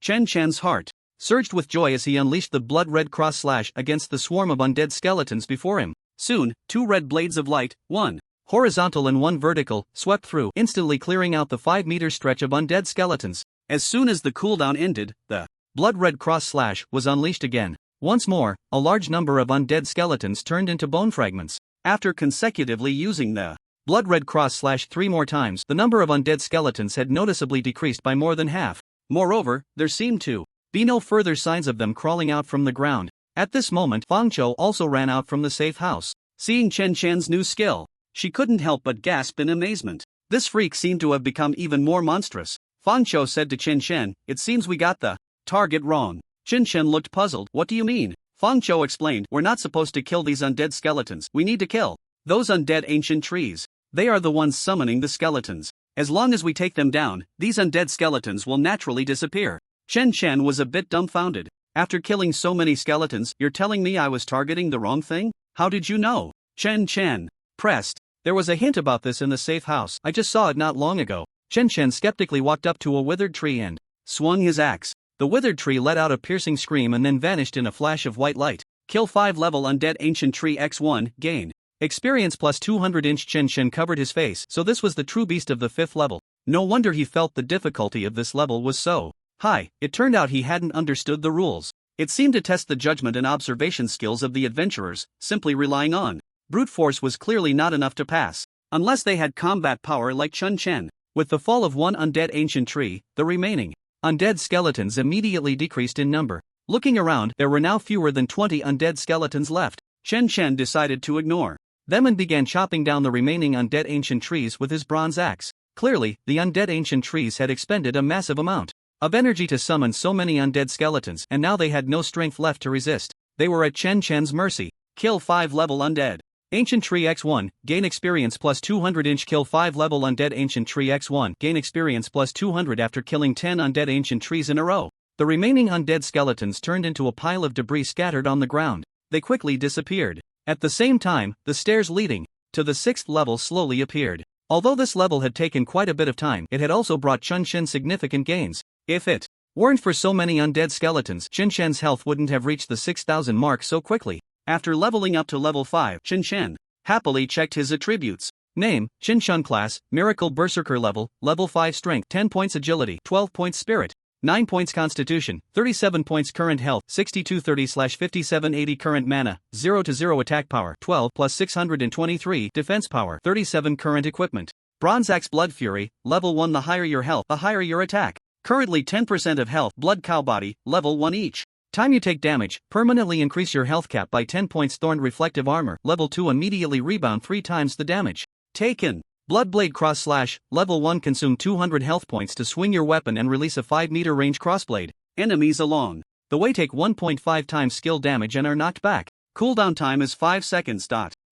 Chen Chen's heart surged with joy as he unleashed the Blood Red Cross Slash against the swarm of undead skeletons before him. Soon, 2 red blades of light, 1 horizontal and 1 vertical, swept through, instantly clearing out the 5-meter stretch of undead skeletons. As soon as the cooldown ended, the Blood Red Cross Slash was unleashed again. Once more, a large number of undead skeletons turned into bone fragments. After consecutively using the Blood Red Cross Slash 3 more times, the number of undead skeletons had noticeably decreased by more than half. Moreover, there seemed to be no further signs of them crawling out from the ground. At this moment, Fang Qiu also ran out from the safe house. Seeing Chen Chen's new skill, she couldn't help but gasp in amazement. This freak seemed to have become even more monstrous. Fang Qiu said to Chen Chen, "It seems we got the target wrong." Chen Chen looked puzzled. "What do you mean?" Fang Qiu explained, "We're not supposed to kill these undead skeletons. We need to kill those undead ancient trees. They are the ones summoning the skeletons. As long as we take them down, these undead skeletons will naturally disappear." Chen Chen was a bit dumbfounded. "After killing so many skeletons, you're telling me I was targeting the wrong thing? How did you know?" Chen Chen pressed. "There was a hint about this in the safe house. I just saw it not long ago." Chen Chen skeptically walked up to a withered tree and swung his axe. The withered tree let out a piercing scream and then vanished in a flash of white light. Kill 5 level undead ancient tree x1, gain. Experience plus 200. Chen Chen covered his face, so this was the true beast of the 5th level. No wonder he felt the difficulty of this level was so high. It turned out he hadn't understood the rules. It seemed to test the judgment and observation skills of the adventurers, simply relying on brute force was clearly not enough to pass. Unless they had combat power like Chen Chen. With the fall of one undead ancient tree, the remaining undead skeletons immediately decreased in number. Looking around, there were now fewer than 20 undead skeletons left. Chen Chen decided to ignore them and began chopping down the remaining undead ancient trees with his bronze axe. Clearly, the undead ancient trees had expended a massive amount of energy to summon so many undead skeletons, and now they had no strength left to resist. They were at Chen Chen's mercy. Kill 5 level undead ancient tree x1, gain experience plus 200. Kill 5 level undead ancient tree x1, gain experience plus 200 after killing 10 undead ancient trees in a row. The remaining undead skeletons turned into a pile of debris scattered on the ground. They quickly disappeared. At the same time, the stairs leading to the 6th level slowly appeared. Although this level had taken quite a bit of time, it had also brought Chen Chen significant gains. If it weren't for so many undead skeletons, Chen Chen's health wouldn't have reached the 6,000 mark so quickly. After leveling up to level 5, Chen Chen happily checked his attributes. Name, Chen Chen class, Miracle Berserker level 5 strength, 10 points agility, 12 points spirit, 9 points constitution, 37 points current health, 6230/5780 current mana, 0 to 0 attack power, 12 plus 623 defense power, 37 current equipment. Bronze axe blood fury, level 1. The higher your health, the higher your attack. Currently 10% of health, blood cow body, level 1 each. Time you take damage, permanently increase your health cap by 10 points. Thorned reflective armor, level 2. Immediately rebound 3 times the damage taken. Bloodblade cross slash, level 1. Consume 200 health points to swing your weapon and release a 5-meter range crossblade. Enemies along the way take 1.5 times skill damage and are knocked back. Cooldown time is 5 seconds.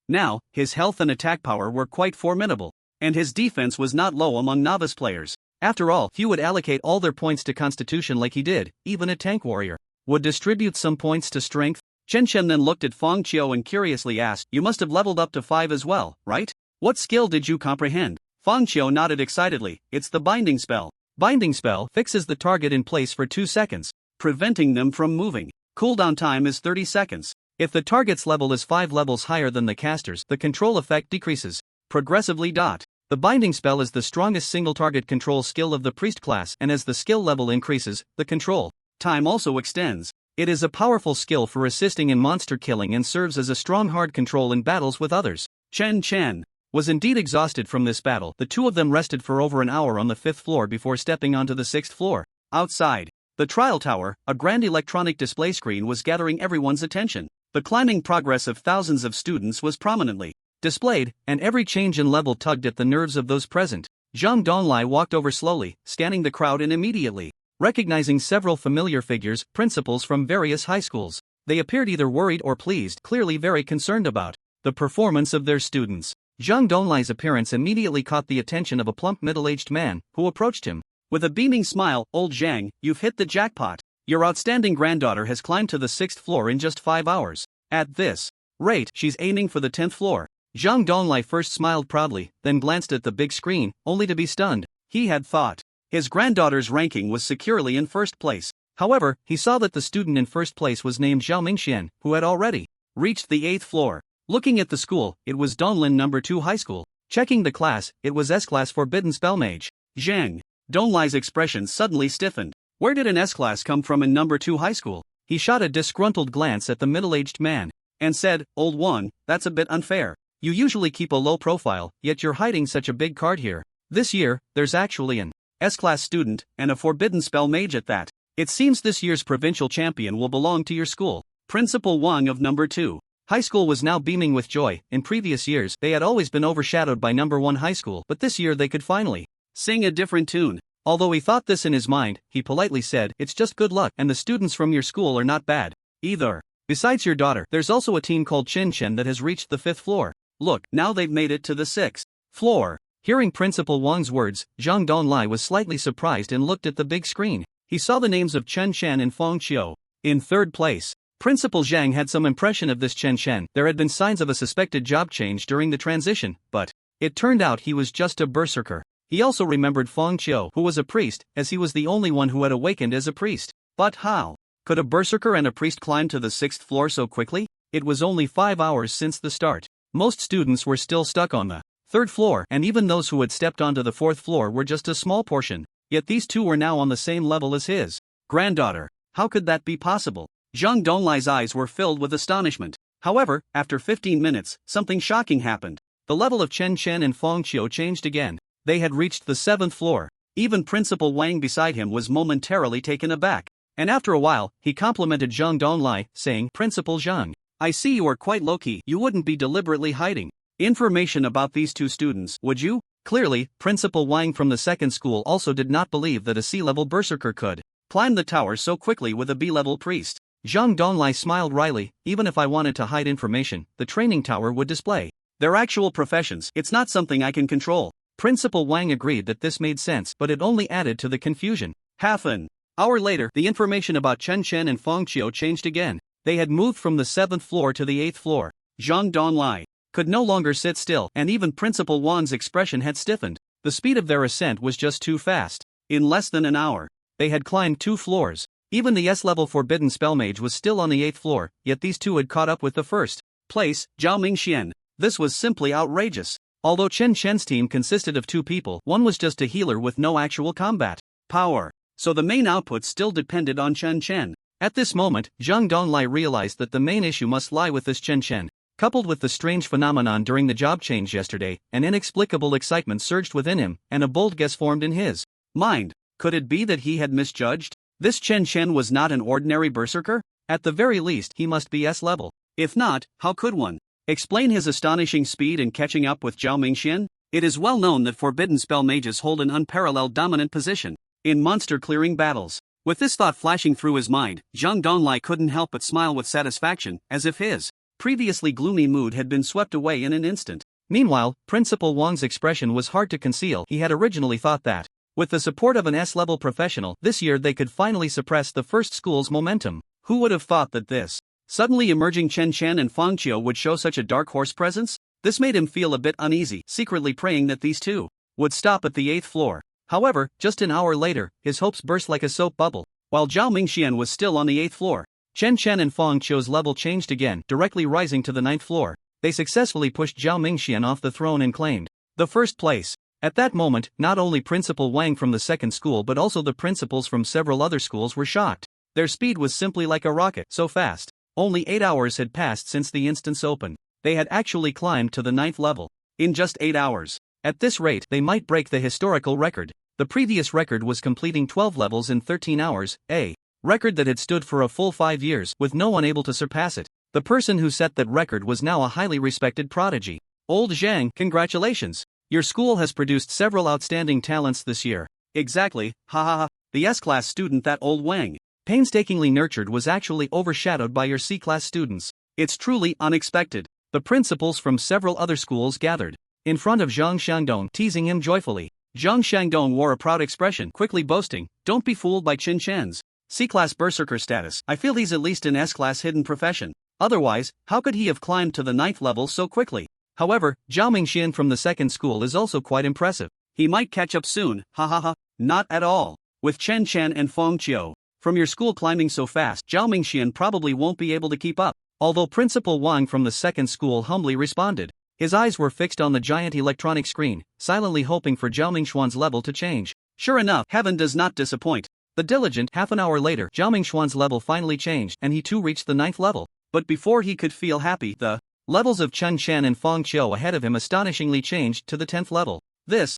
Now, his health and attack power were quite formidable, and his defense was not low among novice players. After all, few would allocate all their points to constitution like he did. Even a tank warrior would distribute some points to strength. Chen Chen then looked at Feng Qiu and curiously asked, "You must have leveled up to 5 as well, right? What skill did you comprehend?" Feng Qiu nodded excitedly. "It's the binding spell. Binding spell fixes the target in place for 2 seconds, preventing them from moving. Cooldown time is 30 seconds. If the target's level is 5 levels higher than the caster's, the control effect decreases progressively. The binding spell is the strongest single target control skill of the priest class, and as the skill level increases, the control time also extends. It is a powerful skill for assisting in monster killing and serves as a strong hard control in battles with others." Chen Chen was indeed exhausted from this battle. The two of them rested for over an hour on the 5th floor before stepping onto the 6th floor. Outside the trial tower, a grand electronic display screen was gathering everyone's attention. The climbing progress of thousands of students was prominently displayed, and every change in level tugged at the nerves of those present. Zhang Donglai walked over slowly, scanning the crowd and immediately recognizing several familiar figures, principals from various high schools. They appeared either worried or pleased, clearly very concerned about the performance of their students. Zhang Donglai's appearance immediately caught the attention of a plump middle-aged man, who approached him with a beaming smile. "Old Zhang, you've hit the jackpot. Your outstanding granddaughter has climbed to the 6th floor in just 5 hours. At this rate, she's aiming for the 10th floor. Zhang Donglai first smiled proudly, then glanced at the big screen, only to be stunned. He had thought his granddaughter's ranking was securely in first place. However, he saw that the student in first place was named Zhao Mingxian, who had already reached the 8th floor. Looking at the school, it was Donglin No. 2 High School. Checking the class, it was S-Class Forbidden Spell Mage. Zhang Donglai's expression suddenly stiffened. Where did an S-Class come from in No. 2 High School? He shot a disgruntled glance at the middle-aged man and said, "Old one, that's a bit unfair. You usually keep a low profile, yet you're hiding such a big card here. This year, there's actually an S-Class student, and a Forbidden Spell Mage at that. It seems this year's provincial champion will belong to your school." Principal Wang of No. 2 High School was now beaming with joy. In previous years, they had always been overshadowed by No. 1 High School, but this year they could finally sing a different tune. Although he thought this in his mind, he politely said, "It's just good luck, and the students from your school are not bad either. Besides your daughter, there's also a team called Chen Chen that has reached the 5th floor. Look, now they've made it to the 6th floor." Hearing Principal Wang's words, Zhang Donglai was slightly surprised and looked at the big screen. He saw the names of Chen Chen and Feng Qiu in 3rd place. Principal Zhang had some impression of this Chen Chen. There had been signs of a suspected job change during the transition, but it turned out he was just a berserker. He also remembered Feng Qiu, who was a priest, as he was the only one who had awakened as a priest. But how Could a berserker and a priest climb to the 6th floor so quickly? It was only 5 hours since the start. Most students were still stuck on the 3rd floor, and even those who had stepped onto the 4th floor were just a small portion. Yet these two were now on the same level as his granddaughter. How could that be possible? Zhang Donglai's eyes were filled with astonishment. However, after 15 minutes, something shocking happened. The level of Chen Chen and Feng Qiu changed again. They had reached the 7th floor. Even Principal Wang beside him was momentarily taken aback. And after a while, he complimented Zhang Donglai, saying, "Principal Zhang, I see you are quite low-key. You wouldn't be deliberately hiding information about these two students, would you?" Clearly, Principal Wang from the 2nd school also did not believe that a C-level berserker could climb the tower so quickly with a B-level priest. Zhang Donglai smiled wryly. "Even if I wanted to hide information, the training tower would display their actual professions. It's not something I can control." Principal Wang agreed that this made sense, but it only added to the confusion. Half an hour later, the information about Chen Chen and Feng Qiu changed again. They had moved from the 7th floor to the 8th floor. Zhang Donglai could no longer sit still, and even Principal Wang's expression had stiffened. The speed of their ascent was just too fast. In less than an hour, they had climbed 2 floors. Even the S-level forbidden spell mage was still on the 8th floor, yet these two had caught up with the 1st place, Zhao Mingxian. This was simply outrageous. Although Chen Chen's team consisted of 2 people, one was just a healer with no actual combat power. So the main output still depended on Chen Chen. At this moment, Zhang Donglai realized that the main issue must lie with this Chen Chen. Coupled with the strange phenomenon during the job change yesterday, an inexplicable excitement surged within him, and a bold guess formed in his mind. Could it be that he had misjudged? This Chen Chen was not an ordinary berserker? At the very least, he must be S-level. If not, how could one explain his astonishing speed in catching up with Zhao Mingxian? It is well known that forbidden spell mages hold an unparalleled dominant position in monster-clearing battles. With this thought flashing through his mind, Zhang Donglai couldn't help but smile with satisfaction, as if his previously gloomy mood had been swept away in an instant. Meanwhile, Principal Wang's expression was hard to conceal. He had originally thought that, with the support of an S-level professional, this year they could finally suppress the 1st school's momentum. Who would have thought that this suddenly emerging Chen Chen and Feng Qiu would show such a dark horse presence? This made him feel a bit uneasy, secretly praying that these two would stop at the 8th floor. However, just an hour later, his hopes burst like a soap bubble. While Zhao Mingxian was still on the 8th floor, Chen Chen and Feng Qiu's level changed again, directly rising to the 9th floor. They successfully pushed Zhao Mingxian off the throne and claimed the 1st place. At that moment, not only Principal Wang from the 2nd school but also the principals from several other schools were shocked. Their speed was simply like a rocket, so fast. Only 8 hours had passed since the instance opened. They had actually climbed to the 9th level in just 8 hours. At this rate, they might break the historical record. The previous record was completing 12 levels in 13 hours, a record that had stood for a full 5 years, with no one able to surpass it. The person who set that record was now a highly respected prodigy. Old Zhang, congratulations. Your school has produced several outstanding talents this year. Exactly, ha ha ha. The S-class student that old Wang painstakingly nurtured was actually overshadowed by your C-class students. It's truly unexpected. The principals from several other schools gathered in front of Zhang Xiangdong, teasing him joyfully. Zhang Xiangdong wore a proud expression, quickly boasting, "Don't be fooled by Chen Chen's C-class berserker status. I feel he's at least an S-class hidden profession. Otherwise, how could he have climbed to the 9th level so quickly?" However, Zhao Mingxian from the 2nd school is also quite impressive. He might catch up soon, ha ha ha. Not at all. With Chen Chen and Feng Qiu from your school climbing so fast, Zhao Mingxian probably won't be able to keep up. Although Principal Wang from the 2nd school humbly responded. His eyes were fixed on the giant electronic screen, silently hoping for Zhao Mingxuan's level to change. Sure enough, heaven does not disappoint. The diligent, half an hour later, Zhao Mingxuan's level finally changed, and he too reached the 9th level. But before he could feel happy, the levels of Chen Chen and Feng Qiu ahead of him astonishingly changed to the 10th level.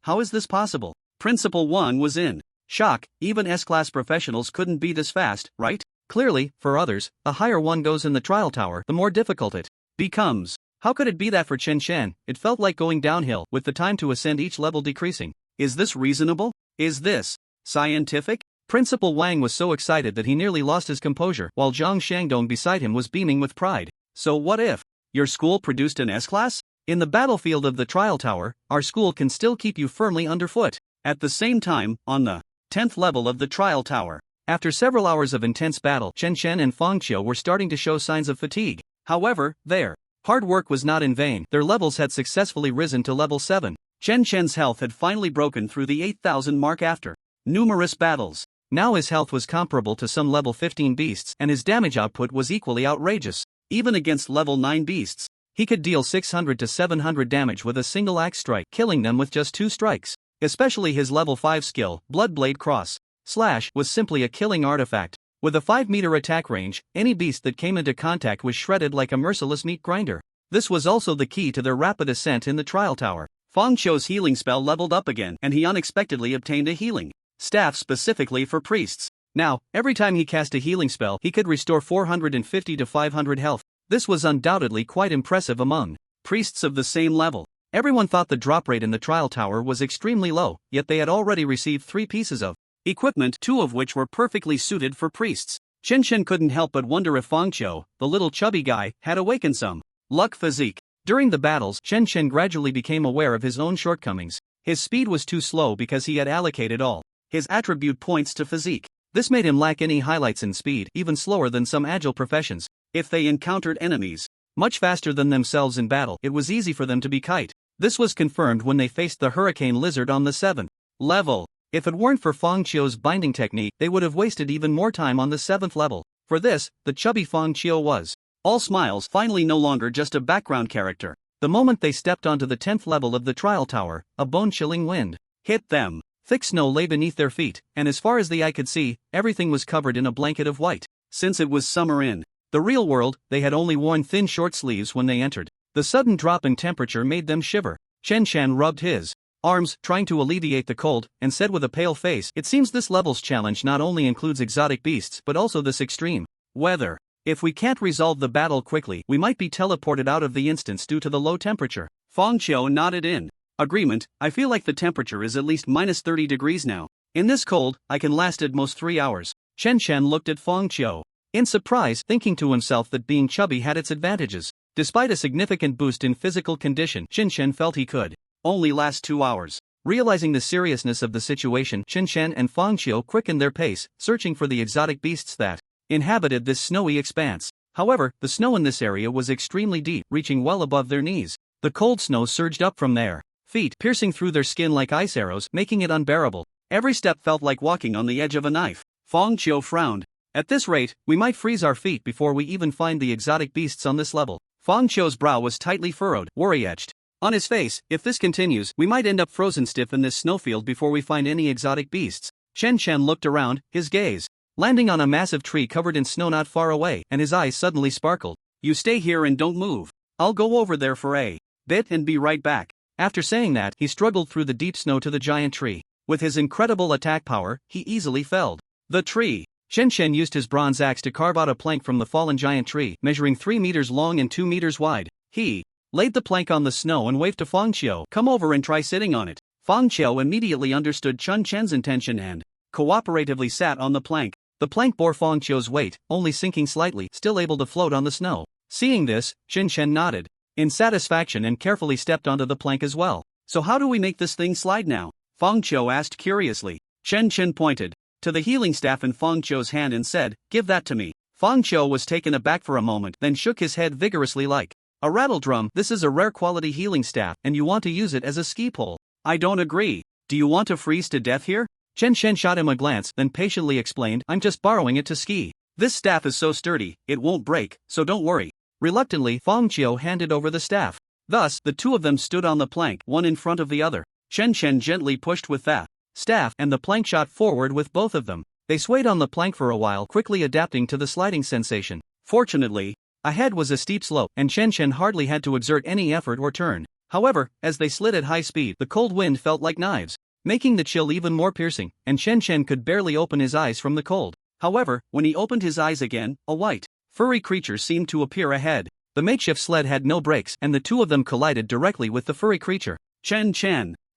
How is this possible? Principal Wang was in shock. Even S-class professionals couldn't be this fast, right? Clearly, for others, the higher one goes in the trial tower, the more difficult it becomes. How could it be that for Chen Chen, it felt like going downhill, with the time to ascend each level decreasing? Is this reasonable? Is this scientific? Principal Wang was so excited that he nearly lost his composure, while Zhang Xiangdong beside him was beaming with pride. So what if your school produced an S-class? In the battlefield of the trial tower, our school can still keep you firmly underfoot. At the same time, on the 10th level of the trial tower, after several hours of intense battle, Chen Chen and Feng Qiu were starting to show signs of fatigue. However, their hard work was not in vain. Their levels had successfully risen to level 7. Chen Chen's health had finally broken through the 8,000 mark after numerous battles. Now his health was comparable to some level 15 beasts and his damage output was equally outrageous. Even against level 9 beasts, he could deal 600 to 700 damage with a single axe strike, killing them with just 2 strikes. Especially his level 5 skill, Bloodblade Cross Slash, was simply a killing artifact. With a 5-meter attack range, any beast that came into contact was shredded like a merciless meat grinder. This was also the key to their rapid ascent in the trial tower. Feng Qiu's healing spell leveled up again and he unexpectedly obtained a healing staff specifically for priests. Now, every time he cast a healing spell, he could restore 450 to 500 health. This was undoubtedly quite impressive among priests of the same level. Everyone thought the drop rate in the trial tower was extremely low, yet they had already received 3 pieces of equipment, 2 of which were perfectly suited for priests. Chen couldn't help but wonder if Feng Qiu, the little chubby guy, had awakened some luck physique. During the battles, Chen gradually became aware of his own shortcomings. His speed was too slow because he had allocated all his attribute points to physique. This made him lack any highlights in speed, even slower than some agile professions. If they encountered enemies much faster than themselves in battle, it was easy for them to be kite. This was confirmed when they faced the Hurricane Lizard on the 7th level. If it weren't for Feng Qiu's binding technique, they would have wasted even more time on the 7th level. For this, the chubby Feng Qiu was all smiles, finally no longer just a background character. The moment they stepped onto the 10th level of the trial tower, a bone-chilling wind hit them. Thick snow lay beneath their feet, and as far as the eye could see, everything was covered in a blanket of white. Since it was summer in the real world, they had only worn thin short sleeves when they entered. The sudden drop in temperature made them shiver. Chen rubbed his arms, trying to alleviate the cold, and said with a pale face, "It seems this level's challenge not only includes exotic beasts but also this extreme weather. If we can't resolve the battle quickly, we might be teleported out of the instance due to the low temperature." Feng Qiu nodded in agreement. "I feel like the temperature is at least minus 30 degrees now. In this cold, I can last at most 3 hours. Chen looked at Feng Qiu in surprise, thinking to himself that being chubby had its advantages. Despite a significant boost in physical condition, Chen felt he could only last 2 hours. Realizing the seriousness of the situation, Chen and Feng Qiu quickened their pace, searching for the exotic beasts that inhabited this snowy expanse. However, the snow in this area was extremely deep, reaching well above their knees. The cold snow surged up from their feet, piercing through their skin like ice arrows, making it unbearable. Every step felt like walking on the edge of a knife. Feng Qiu frowned. "At this rate, we might freeze our feet before we even find the exotic beasts on this level." Feng Qiu's brow was tightly furrowed, worry-etched on his face. "If this continues, we might end up frozen stiff in this snowfield before we find any exotic beasts." Chen looked around, his gaze landing on a massive tree covered in snow not far away, and his eyes suddenly sparkled. "You stay here and don't move. I'll go over there for a bit and be right back." After saying that, he struggled through the deep snow to the giant tree. With his incredible attack power, he easily felled the tree. Chen used his bronze axe to carve out a plank from the fallen giant tree, measuring 3 meters long and 2 meters wide. He laid the plank on the snow and waved to Feng Qiu, "Come over and try sitting on it." Feng Qiu immediately understood Chen's intention and cooperatively sat on the plank. The plank bore Feng Qiu's weight, only sinking slightly, still able to float on the snow. Seeing this, Chen nodded in satisfaction and carefully stepped onto the plank as well. "So how do we make this thing slide now?" Feng Qiu asked curiously. Chen pointed to the healing staff in Feng Qiu's hand and said, "Give that to me." Feng Qiu was taken aback for a moment, then shook his head vigorously like a rattle drum. "This is a rare quality healing staff, and you want to use it as a ski pole." "I don't agree. Do you want to freeze to death here?" Chen shot him a glance, then patiently explained, "I'm just borrowing it to ski. This staff is so sturdy, it won't break, so don't worry." Reluctantly, Feng Qiu handed over the staff. Thus, the two of them stood on the plank, one in front of the other. Chen gently pushed with that staff, and the plank shot forward with both of them. They swayed on the plank for a while, quickly adapting to the sliding sensation. Fortunately, ahead was a steep slope, and Chen hardly had to exert any effort or turn. However, as they slid at high speed, the cold wind felt like knives, making the chill even more piercing, and Chen could barely open his eyes from the cold. However, when he opened his eyes again, a white, furry creature seemed to appear ahead. The makeshift sled had no brakes, and the two of them collided directly with the furry creature. Chen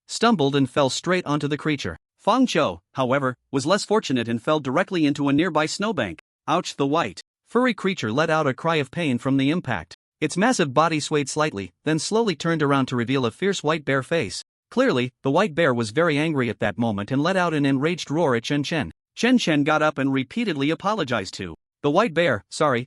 stumbled and fell straight onto the creature. Feng Qiu, however, was less fortunate and fell directly into a nearby snowbank. Ouch! The white, furry creature let out a cry of pain from the impact. Its massive body swayed slightly, then slowly turned around to reveal a fierce white bear face. Clearly, the white bear was very angry at that moment and let out an enraged roar at Chen. Chen got up and repeatedly apologized to the white bear. Sorry,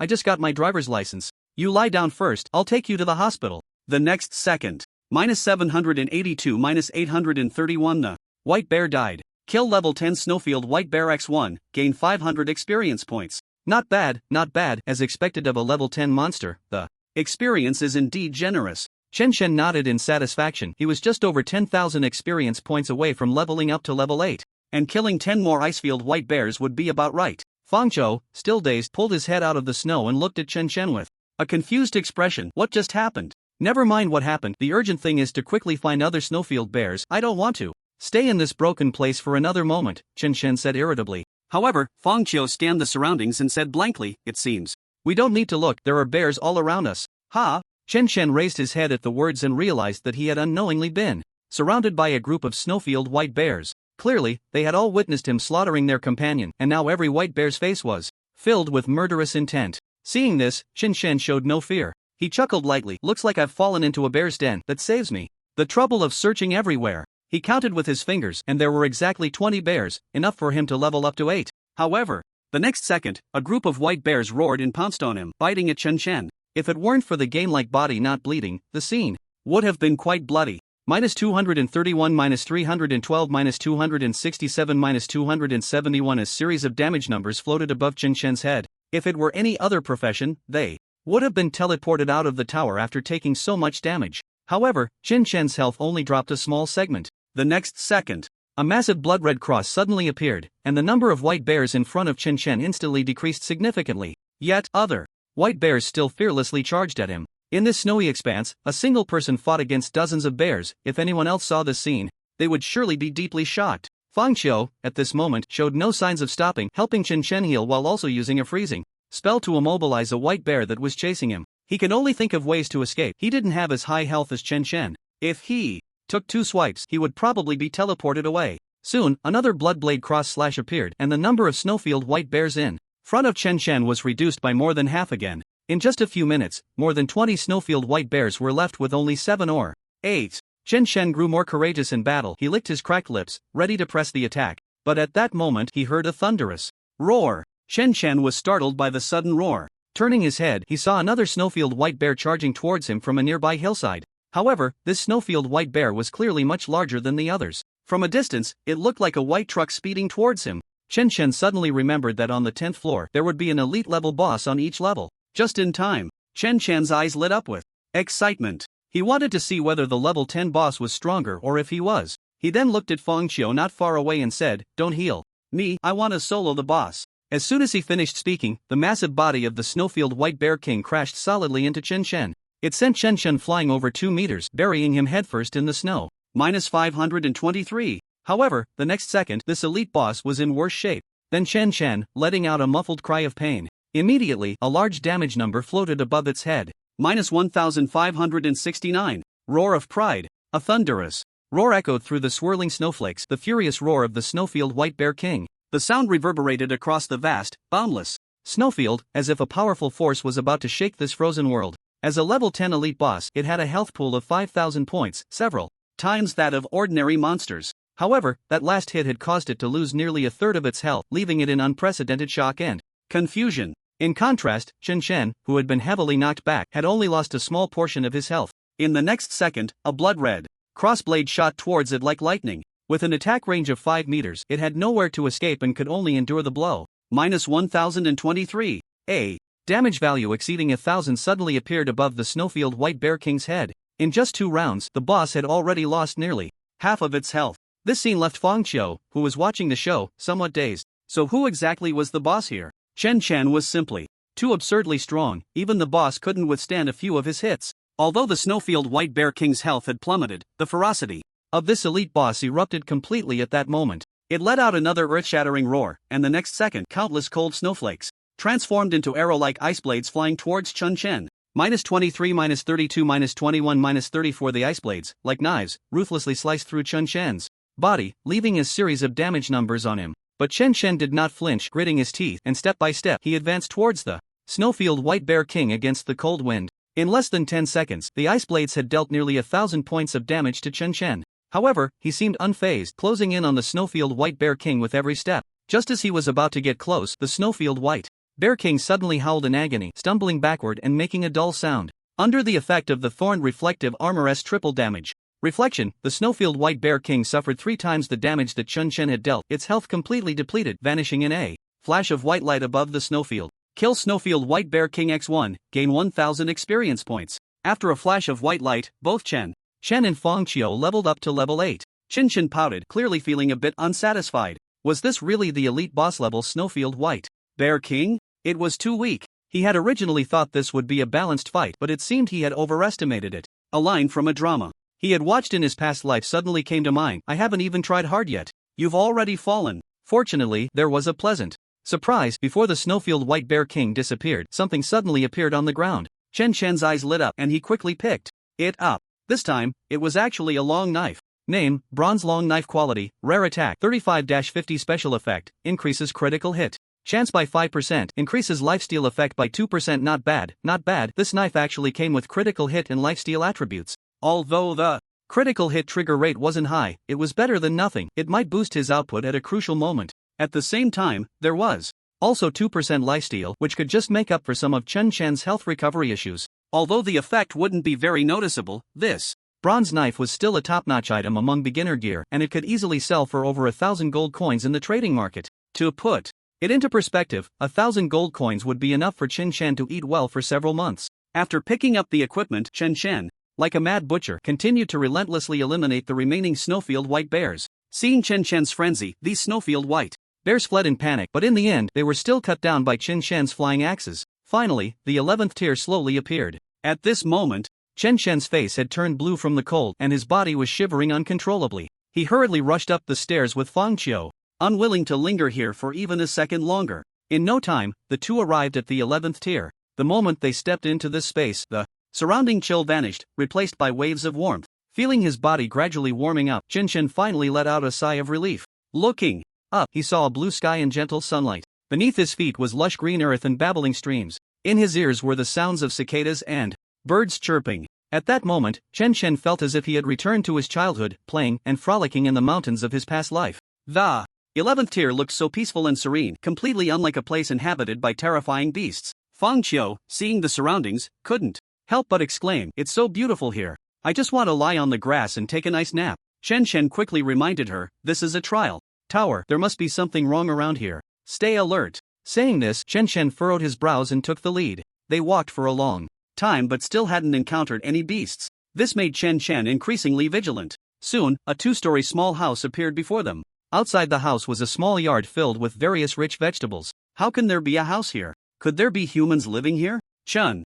I just got my driver's license. You lie down first, I'll take you to the hospital." The next second, -782 -831, the white bear died. Kill level 10 Snowfield White Bear X1, gain 500 experience points. Not bad, as expected of a level 10 monster. The experience is indeed generous. Chen Shen nodded in satisfaction. He was just over 10,000 experience points away from leveling up to level 8. And killing 10 more Icefield White Bears would be about right. Fang Qiu, still dazed, pulled his head out of the snow and looked at Chen Shen with a confused expression. What just happened? Never mind what happened. The urgent thing is to quickly find other Snowfield Bears. I don't want to stay in this broken place for another moment, Chen Shen said irritably. However, Fang Qiu scanned the surroundings and said blankly, it seems we don't need to look, there are bears all around us. Ha! Chen Shen raised his head at the words and realized that he had unknowingly been surrounded by a group of Snowfield White Bears. Clearly, they had all witnessed him slaughtering their companion, and now every white bear's face was filled with murderous intent. Seeing this, Chen Shen showed no fear. He chuckled lightly. Looks like I've fallen into a bear's den. That saves me the trouble of searching everywhere. He counted with his fingers, and there were exactly 20 bears, enough for him to level up to 8. However, the next second, a group of white bears roared and pounced on him, biting at Chen Shen. If it weren't for the game-like body not bleeding, the scene would have been quite bloody. -231, -312, -267, -271. A series of damage numbers floated above Chen Shen's head. If it were any other profession, they would have been teleported out of the tower after taking so much damage. However, Chen Shen's health only dropped a small segment. The next second, a massive blood-red cross suddenly appeared, and the number of white bears in front of Chen Shen instantly decreased significantly. Yet, other white bears still fearlessly charged at him. In this snowy expanse, a single person fought against dozens of bears. If anyone else saw this scene, they would surely be deeply shocked. Fang Qiu, at this moment, showed no signs of stopping, helping Chen Shen heal while also using a freezing spell to immobilize a white bear that was chasing him. He could only think of ways to escape. He didn't have as high health as Chen Shen. If he took 2 swipes, he would probably be teleported away. Soon, another Bloodblade cross slash appeared, and the number of Snowfield White Bears in front of Chen Shen was reduced by more than half again. In just a few minutes, more than 20 Snowfield White Bears were left with only 7 or 8. Chen Shen grew more courageous in battle. He licked his cracked lips, ready to press the attack. But at that moment he heard a thunderous roar. Chen Shen was startled by the sudden roar. Turning his head, he saw another Snowfield White Bear charging towards him from a nearby hillside. However, this Snowfield White Bear was clearly much larger than the others. From a distance, it looked like a white truck speeding towards him. Chen Shen suddenly remembered that on the 10th floor there would be an elite level boss on each level. Just in time, Chen Shen's eyes lit up with excitement. He wanted to see whether the level 10 boss was stronger or if he was. He then looked at Fang Qiu not far away and said, "Don't heal me, I want to solo the boss." As soon as he finished speaking, the massive body of the Snowfield White Bear King crashed solidly into Chen Shen. It sent Chen Shen flying over 2 meters, burying him headfirst in the snow. -523. However, the next second, this elite boss was in worse shape than Chen Shen, letting out a muffled cry of pain. Immediately, a large damage number floated above its head. -1569. Roar of pride. A thunderous roar echoed through the swirling snowflakes, the furious roar of the Snowfield White Bear King. The sound reverberated across the vast, boundless snowfield, as if a powerful force was about to shake this frozen world. As a level 10 elite boss, it had a health pool of 5,000 points, several times that of ordinary monsters. However, that last hit had caused it to lose nearly a third of its health, leaving it in unprecedented shock and confusion. In contrast, Chen Shen, who had been heavily knocked back, had only lost a small portion of his health. In the next second, a blood-red crossblade shot towards it like lightning. With an attack range of 5 meters, it had nowhere to escape and could only endure the blow. -1023. A damage value exceeding 1,000 suddenly appeared above the Snowfield White Bear King's head. In just 2 rounds, the boss had already lost nearly half of its health. This scene left Fang Qiu, who was watching the show, somewhat dazed. So who exactly was the boss here? Chen Shen was simply too absurdly strong. Even the boss couldn't withstand a few of his hits. Although the Snowfield White Bear King's health had plummeted, the ferocity of this elite boss erupted completely at that moment. It let out another earth-shattering roar, and the next second, countless cold snowflakes transformed into arrow-like ice blades flying towards Chen Shen. -23, -32, -21, -34. The ice blades, like knives, ruthlessly sliced through Chen Shen's body, leaving a series of damage numbers on him. But Chen Shen did not flinch, gritting his teeth, and step by step he advanced towards the Snowfield White Bear King against the cold wind. In less than 10 seconds, the ice blades had dealt nearly 1,000 points of damage to Chen Shen. However, he seemed unfazed, closing in on the Snowfield White Bear King with every step. Just as he was about to get close, the Snowfield White Bear King suddenly howled in agony, stumbling backward and making a dull sound. Under the effect of the Thorned reflective armor's triple damage Reflection: the snowfield white bear king suffered 3 times the damage that Chun Chen had dealt, its health completely depleted, vanishing in a flash of white light above the snowfield. Kill snowfield white bear king x1, gain 1000 experience points. After a flash of white light, both Chen and Fang Qiu leveled up to level 8. Chen pouted, clearly feeling a bit unsatisfied. Was this really the elite boss level snowfield white bear king? It was too weak. He had originally thought this would be a balanced fight, but it seemed he had overestimated it. A line from a drama he had watched in his past life suddenly came to mind. I haven't even tried hard yet. You've already fallen. Fortunately, there was a pleasant surprise. Before the snowfield white bear king disappeared, something suddenly appeared on the ground. Chen's eyes lit up and he quickly picked it up. This time, it was actually a long knife. Name: bronze long knife. Quality: rare attack 35-50. Special effect: increases critical hit chance by 5%, increases lifesteal effect by 2%. Not bad, not bad. This knife actually came with critical hit and lifesteal attributes. Although the critical hit trigger rate wasn't high, it was better than nothing. It might boost his output at a crucial moment. At the same time, there was also 2% lifesteal, which could just make up for some of Chen's health recovery issues. Although the effect wouldn't be very noticeable, this bronze knife was still a top-notch item among beginner gear, and it could easily sell for over 1,000 gold coins in the trading market. To put it into perspective, 1,000 gold coins would be enough for Chen to eat well for several months. After picking up the equipment, Chen, like a mad butcher, continued to relentlessly eliminate the remaining snowfield white bears. Seeing Chen's frenzy, these snowfield white bears fled in panic, but in the end, they were still cut down by Chen's flying axes. Finally, the 11th tier slowly appeared. At this moment, Chen's face had turned blue from the cold and his body was shivering uncontrollably. He hurriedly rushed up the stairs with Fang Qiu, unwilling to linger here for even a second longer. In no time, the two arrived at the 11th tier. The moment they stepped into this space, the surrounding chill vanished, replaced by waves of warmth. Feeling his body gradually warming up, Chen finally let out a sigh of relief. Looking up, he saw a blue sky and gentle sunlight. Beneath his feet was lush green earth and babbling streams. In his ears were the sounds of cicadas and birds chirping. At that moment, Chen felt as if he had returned to his childhood, playing and frolicking in the mountains of his past life. The 11th tier looked so peaceful and serene, completely unlike a place inhabited by terrifying beasts. Fang Qiu, seeing the surroundings, couldn't help but exclaim, "It's so beautiful here. I just want to lie on the grass and take a nice nap." Chen quickly reminded her, "This is a trial tower. There must be something wrong around here. Stay alert." Saying this, Chen furrowed his brows and took the lead. They walked for a long time but still hadn't encountered any beasts. This made Chen increasingly vigilant. Soon, a 2-story small house appeared before them. Outside the house was a small yard filled with various rich vegetables. How can there be a house here? Could there be humans living here? Chen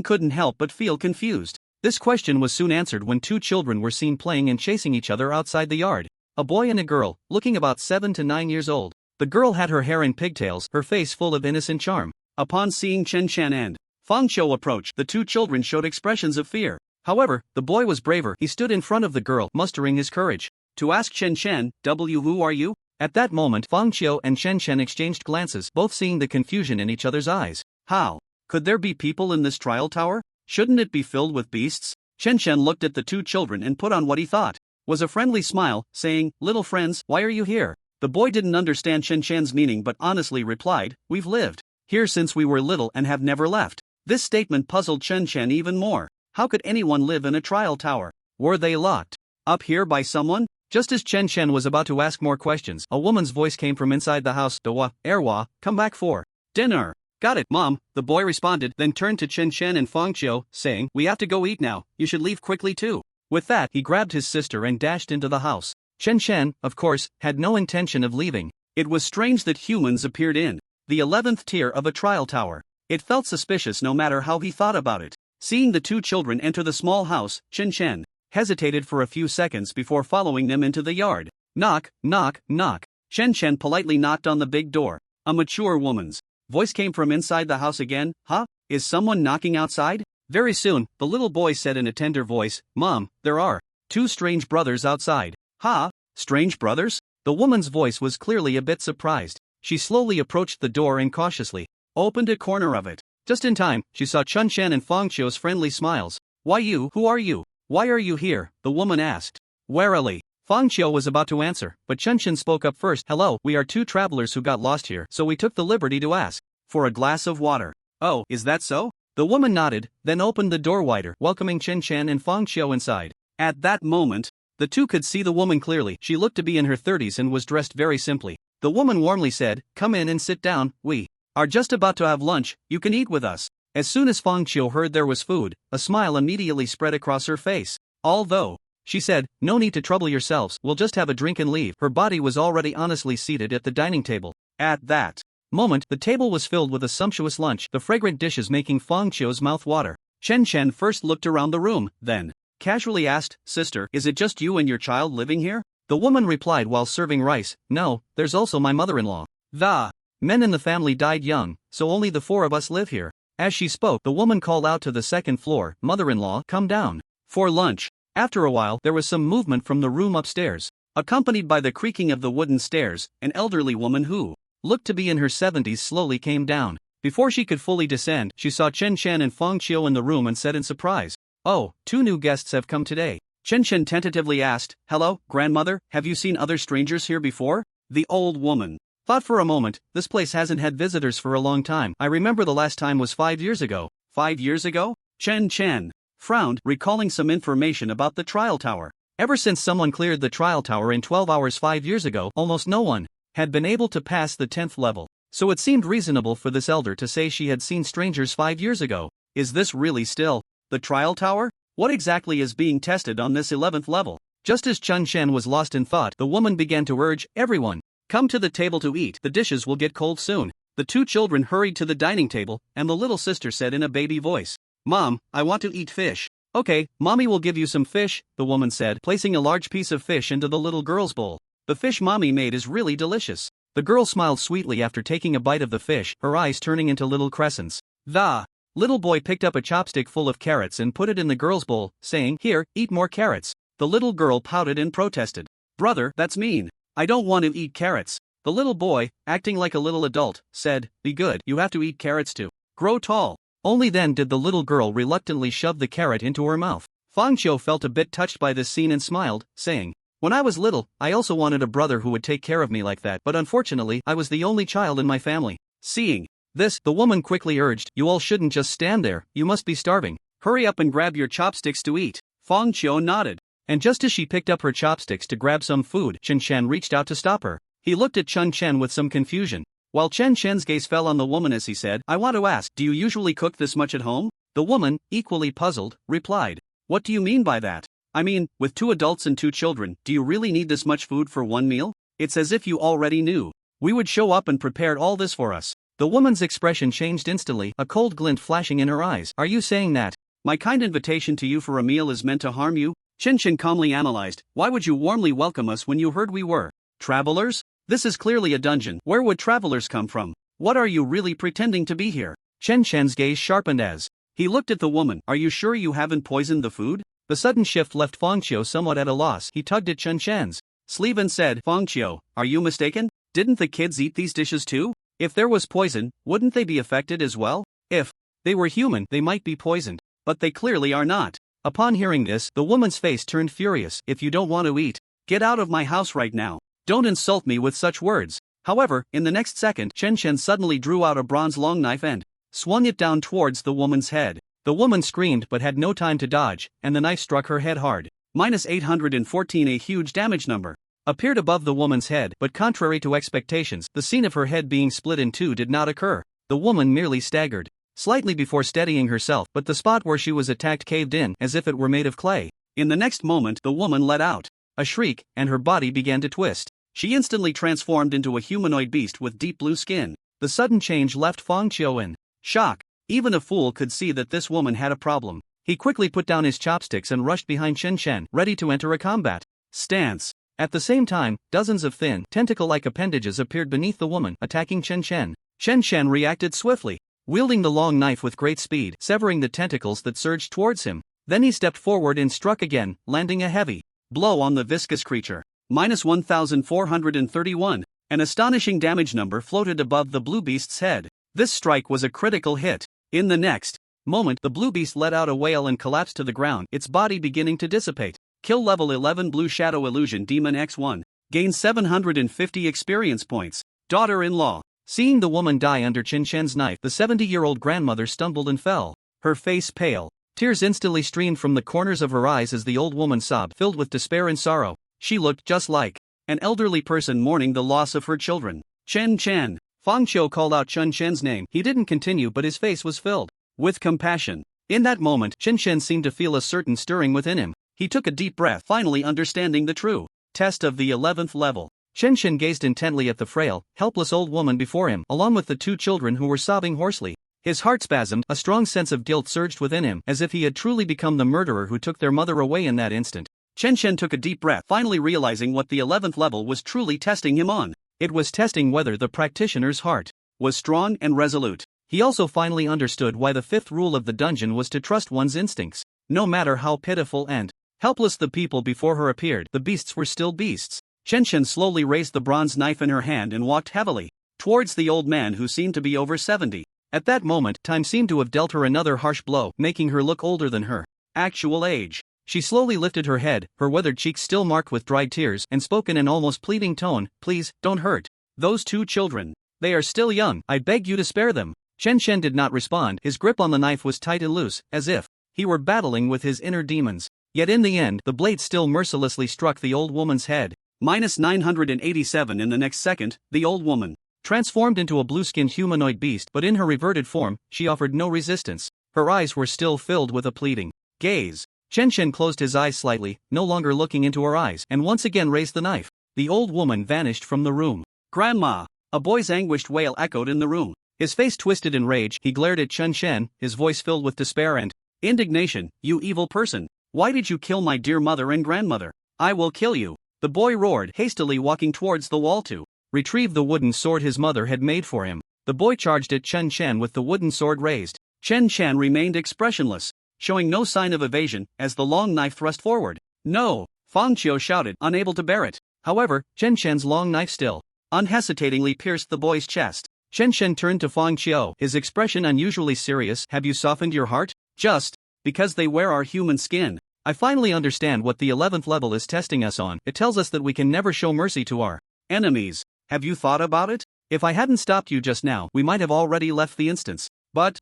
couldn't help but feel confused. This question was soon answered when 2 children were seen playing and chasing each other outside the yard. A boy and a girl, looking about 7 to 9 years old. The girl had her hair in pigtails, her face full of innocent charm. Upon seeing Chen and Fang Qiu approach, the 2 children showed expressions of fear. However, the boy was braver. He stood in front of the girl, mustering his courage to ask Chen, "Who are you?" At that moment, Fang Qiu and Chen exchanged glances, both seeing the confusion in each other's eyes. How could there be people in this trial tower? Shouldn't it be filled with beasts? Chen looked at the 2 children and put on what he thought was a friendly smile, saying, "Little friends, why are you here?" The boy didn't understand Chen's meaning but honestly replied, "We've lived here since we were little and have never left." This statement puzzled Chen even more. How could anyone live in a trial tower? Were they locked up here by someone? Just as Chen was about to ask more questions, a woman's voice came from inside the house. "Dewa, Erwa, come back for dinner." "Got it, Mom," the boy responded, then turned to Chen and Fang Qiu, saying, "We have to go eat now. You should leave quickly too." With that, he grabbed his sister and dashed into the house. Chen, of course, had no intention of leaving. It was strange that humans appeared in the 11th tier of a trial tower. It felt suspicious no matter how he thought about it. Seeing the 2 children enter the small house, Chen hesitated for a few seconds before following them into the yard. Knock, knock, knock. Chen politely knocked on the big door. A mature woman's voice came from inside the house again. "Huh? Is someone knocking outside?" Very soon, the little boy said in a tender voice, "Mom, there are 2 strange brothers outside." "Huh? Strange brothers?" The woman's voice was clearly a bit surprised. She slowly approached the door and cautiously opened a corner of it. Just in time, she saw Chen and Fang Qiu's friendly smiles. "Why you? Who are you? Why are you here?" the woman asked. Warily, Fang Qiu was about to answer, but Chen spoke up first. "Hello, we are 2 travelers who got lost here, so we took the liberty to ask for a glass of water." "Oh, is that so?" The woman nodded, then opened the door wider, welcoming Chen and Fang Qiu inside. At that moment, the two could see the woman clearly. She looked to be in her 30s and was dressed very simply. The woman warmly said, "Come in and sit down, we are just about to have lunch, you can eat with us." As soon as Fang Qiu heard there was food, a smile immediately spread across her face. Although, she said, "No need to trouble yourselves, we'll just have a drink and leave." Her body was already honestly seated at the dining table. At that moment, the table was filled with a sumptuous lunch, the fragrant dishes making Fang Qiu's mouth water. Chen Chen first looked around the room, then casually asked, "Sister, is it just you and your child living here?" The woman replied while serving rice, "No, there's also my mother-in-law. The men in the family died young, so only the four of us live here." As she spoke, the woman called out to the second floor, "Mother-in-law, come down for lunch." After a while, there was some movement from the room upstairs. Accompanied by the creaking of the wooden stairs, an elderly woman who looked to be in her 70s slowly came down. Before she could fully descend, she saw Chen Chen and Fang Qiu in the room and said in surprise, "Oh, two new guests have come today." Chen Chen tentatively asked, "Hello, grandmother, have you seen other strangers here before?" The old woman thought for a moment, "This place hasn't had visitors for a long time. I remember the last time was 5 years ago." 5 years ago? Chen Chen frowned, recalling some information about the trial tower. Ever since someone cleared the trial tower in 12 hours 5 years ago, almost no one had been able to pass the 10th level. So it seemed reasonable for this elder to say she had seen strangers 5 years ago. Is this really still the trial tower? What exactly is being tested on this 11th level? Just as Chen Chen was lost in thought, the woman began to urge, "Everyone, come to the table to eat, the dishes will get cold soon." The two children hurried to the dining table, and the little sister said in a baby voice, "Mom, I want to eat fish." "Okay, mommy will give you some fish," the woman said, placing a large piece of fish into the little girl's bowl. "The fish mommy made is really delicious." The girl smiled sweetly after taking a bite of the fish, her eyes turning into little crescents. The little boy picked up a chopstick full of carrots and put it in the girl's bowl, saying, "Here, eat more carrots." The little girl pouted and protested. "Brother, that's mean. I don't want to eat carrots." The little boy, acting like a little adult, said, "Be good, you have to eat carrots to grow tall." Only then did the little girl reluctantly shove the carrot into her mouth. Fang Qiu felt a bit touched by this scene and smiled, saying, "When I was little, I also wanted a brother who would take care of me like that, but unfortunately, I was the only child in my family." Seeing this, the woman quickly urged, "You all shouldn't just stand there, you must be starving. Hurry up and grab your chopsticks to eat." Fang Qiu nodded. And just as she picked up her chopsticks to grab some food, Chen Chen reached out to stop her. He looked at Chen Chen with some confusion, while Chen Chen's gaze fell on the woman as he said, "I want to ask, do you usually cook this much at home?" The woman, equally puzzled, replied, "What do you mean by that? I mean, with 2 adults and 2 children, do you really need this much food for one meal? It's as if you already knew we would show up and prepared all this for us." The woman's expression changed instantly, a cold glint flashing in her eyes. "Are you saying that my kind invitation to you for a meal is meant to harm you?" Chen Chen calmly analyzed, "Why would you warmly welcome us when you heard we were travelers? This is clearly a dungeon. Where would travelers come from? What are you really pretending to be here?" Chen Chen's gaze sharpened as he looked at the woman. "Are you sure you haven't poisoned the food?" The sudden shift left Fang Qiu somewhat at a loss. He tugged at Chen Chen's sleeve and said, "Fang Qiu, are you mistaken? Didn't the kids eat these dishes too? If there was poison, wouldn't they be affected as well? If they were human, they might be poisoned. But they clearly are not." Upon hearing this, the woman's face turned furious. "If you don't want to eat, get out of my house right now. Don't insult me with such words." However, in the next second, Chen Chen suddenly drew out a bronze long knife and swung it down towards the woman's head. The woman screamed but had no time to dodge, and the knife struck her head hard. -814, a huge damage number appeared above the woman's head, but contrary to expectations, the scene of her head being split in two did not occur. The woman merely staggered slightly before steadying herself, but the spot where she was attacked caved in as if it were made of clay. In the next moment, the woman let out a shriek, and her body began to twist. She instantly transformed into a humanoid beast with deep blue skin. The sudden change left Fang Qiu in shock. Even a fool could see that this woman had a problem. He quickly put down his chopsticks and rushed behind Chen Chen, ready to enter a combat stance. At the same time, dozens of thin, tentacle-like appendages appeared beneath the woman, attacking Chen Chen. Chen Chen reacted swiftly, wielding the long knife with great speed, severing the tentacles that surged towards him. Then he stepped forward and struck again, landing a heavy blow on the viscous creature. -1431. An astonishing damage number floated above the blue beast's head. This strike was a critical hit. In the next moment, the blue beast let out a wail and collapsed to the ground, its body beginning to dissipate. Kill level 11 Blue Shadow Illusion Demon X1. Gain 750 experience points. Daughter-in-law. Seeing the woman die under Chen Chen's knife, the 70-year-old grandmother stumbled and fell, her face pale. Tears instantly streamed from the corners of her eyes as the old woman sobbed, filled with despair and sorrow. She looked just like an elderly person mourning the loss of her children. Chen Chen. Fang Qiu called out Chen Chen's name. He didn't continue, but his face was filled with compassion. In that moment, Chen Chen seemed to feel a certain stirring within him. He took a deep breath, finally understanding the true test of the 11th level. Chen Chen gazed intently at the frail, helpless old woman before him, along with the two children who were sobbing hoarsely. His heart spasmed, a strong sense of guilt surged within him, as if he had truly become the murderer who took their mother away in that instant. Chen Chen took a deep breath, finally realizing what the 11th level was truly testing him on. It was testing whether the practitioner's heart was strong and resolute. He also finally understood why the 5th rule of the dungeon was to trust one's instincts. No matter how pitiful and helpless the people before her appeared, the beasts were still beasts. Chen Chen slowly raised the bronze knife in her hand and walked heavily towards the old man who seemed to be over 70. At that moment, time seemed to have dealt her another harsh blow, making her look older than her actual age. She slowly lifted her head, her weathered cheeks still marked with dried tears, and spoke in an almost pleading tone, "Please, don't hurt those two children. They are still young. I beg you to spare them." Chen Chen did not respond. His grip on the knife was tight and loose, as if he were battling with his inner demons. Yet in the end, the blade still mercilessly struck the old woman's head. -987 in the next second, the old woman transformed into a blue-skinned humanoid beast, but in her reverted form, she offered no resistance. Her eyes were still filled with a pleading gaze. Chen Chen closed his eyes slightly, no longer looking into her eyes, and once again raised the knife. The old woman vanished from the room. "Grandma!" A boy's anguished wail echoed in the room. His face twisted in rage, he glared at Chen Chen, his voice filled with despair and indignation. "You evil person! Why did you kill my dear mother and grandmother? I will kill you!" The boy roared, hastily walking towards the wall to retrieve the wooden sword his mother had made for him. The boy charged at Chen Chen with the wooden sword raised. Chen Chen remained expressionless, showing no sign of evasion as the long knife thrust forward. "No!" Fang Qiu shouted, unable to bear it. However, Chen Chen's long knife still unhesitatingly pierced the boy's chest. Chen Chen turned to Fang Qiu, his expression unusually serious. "Have you softened your heart? Just because they wear our human skin. I finally understand what the 11th level is testing us on. It tells us that we can never show mercy to our enemies. Have you thought about it? If I hadn't stopped you just now, we might have already left the instance." But,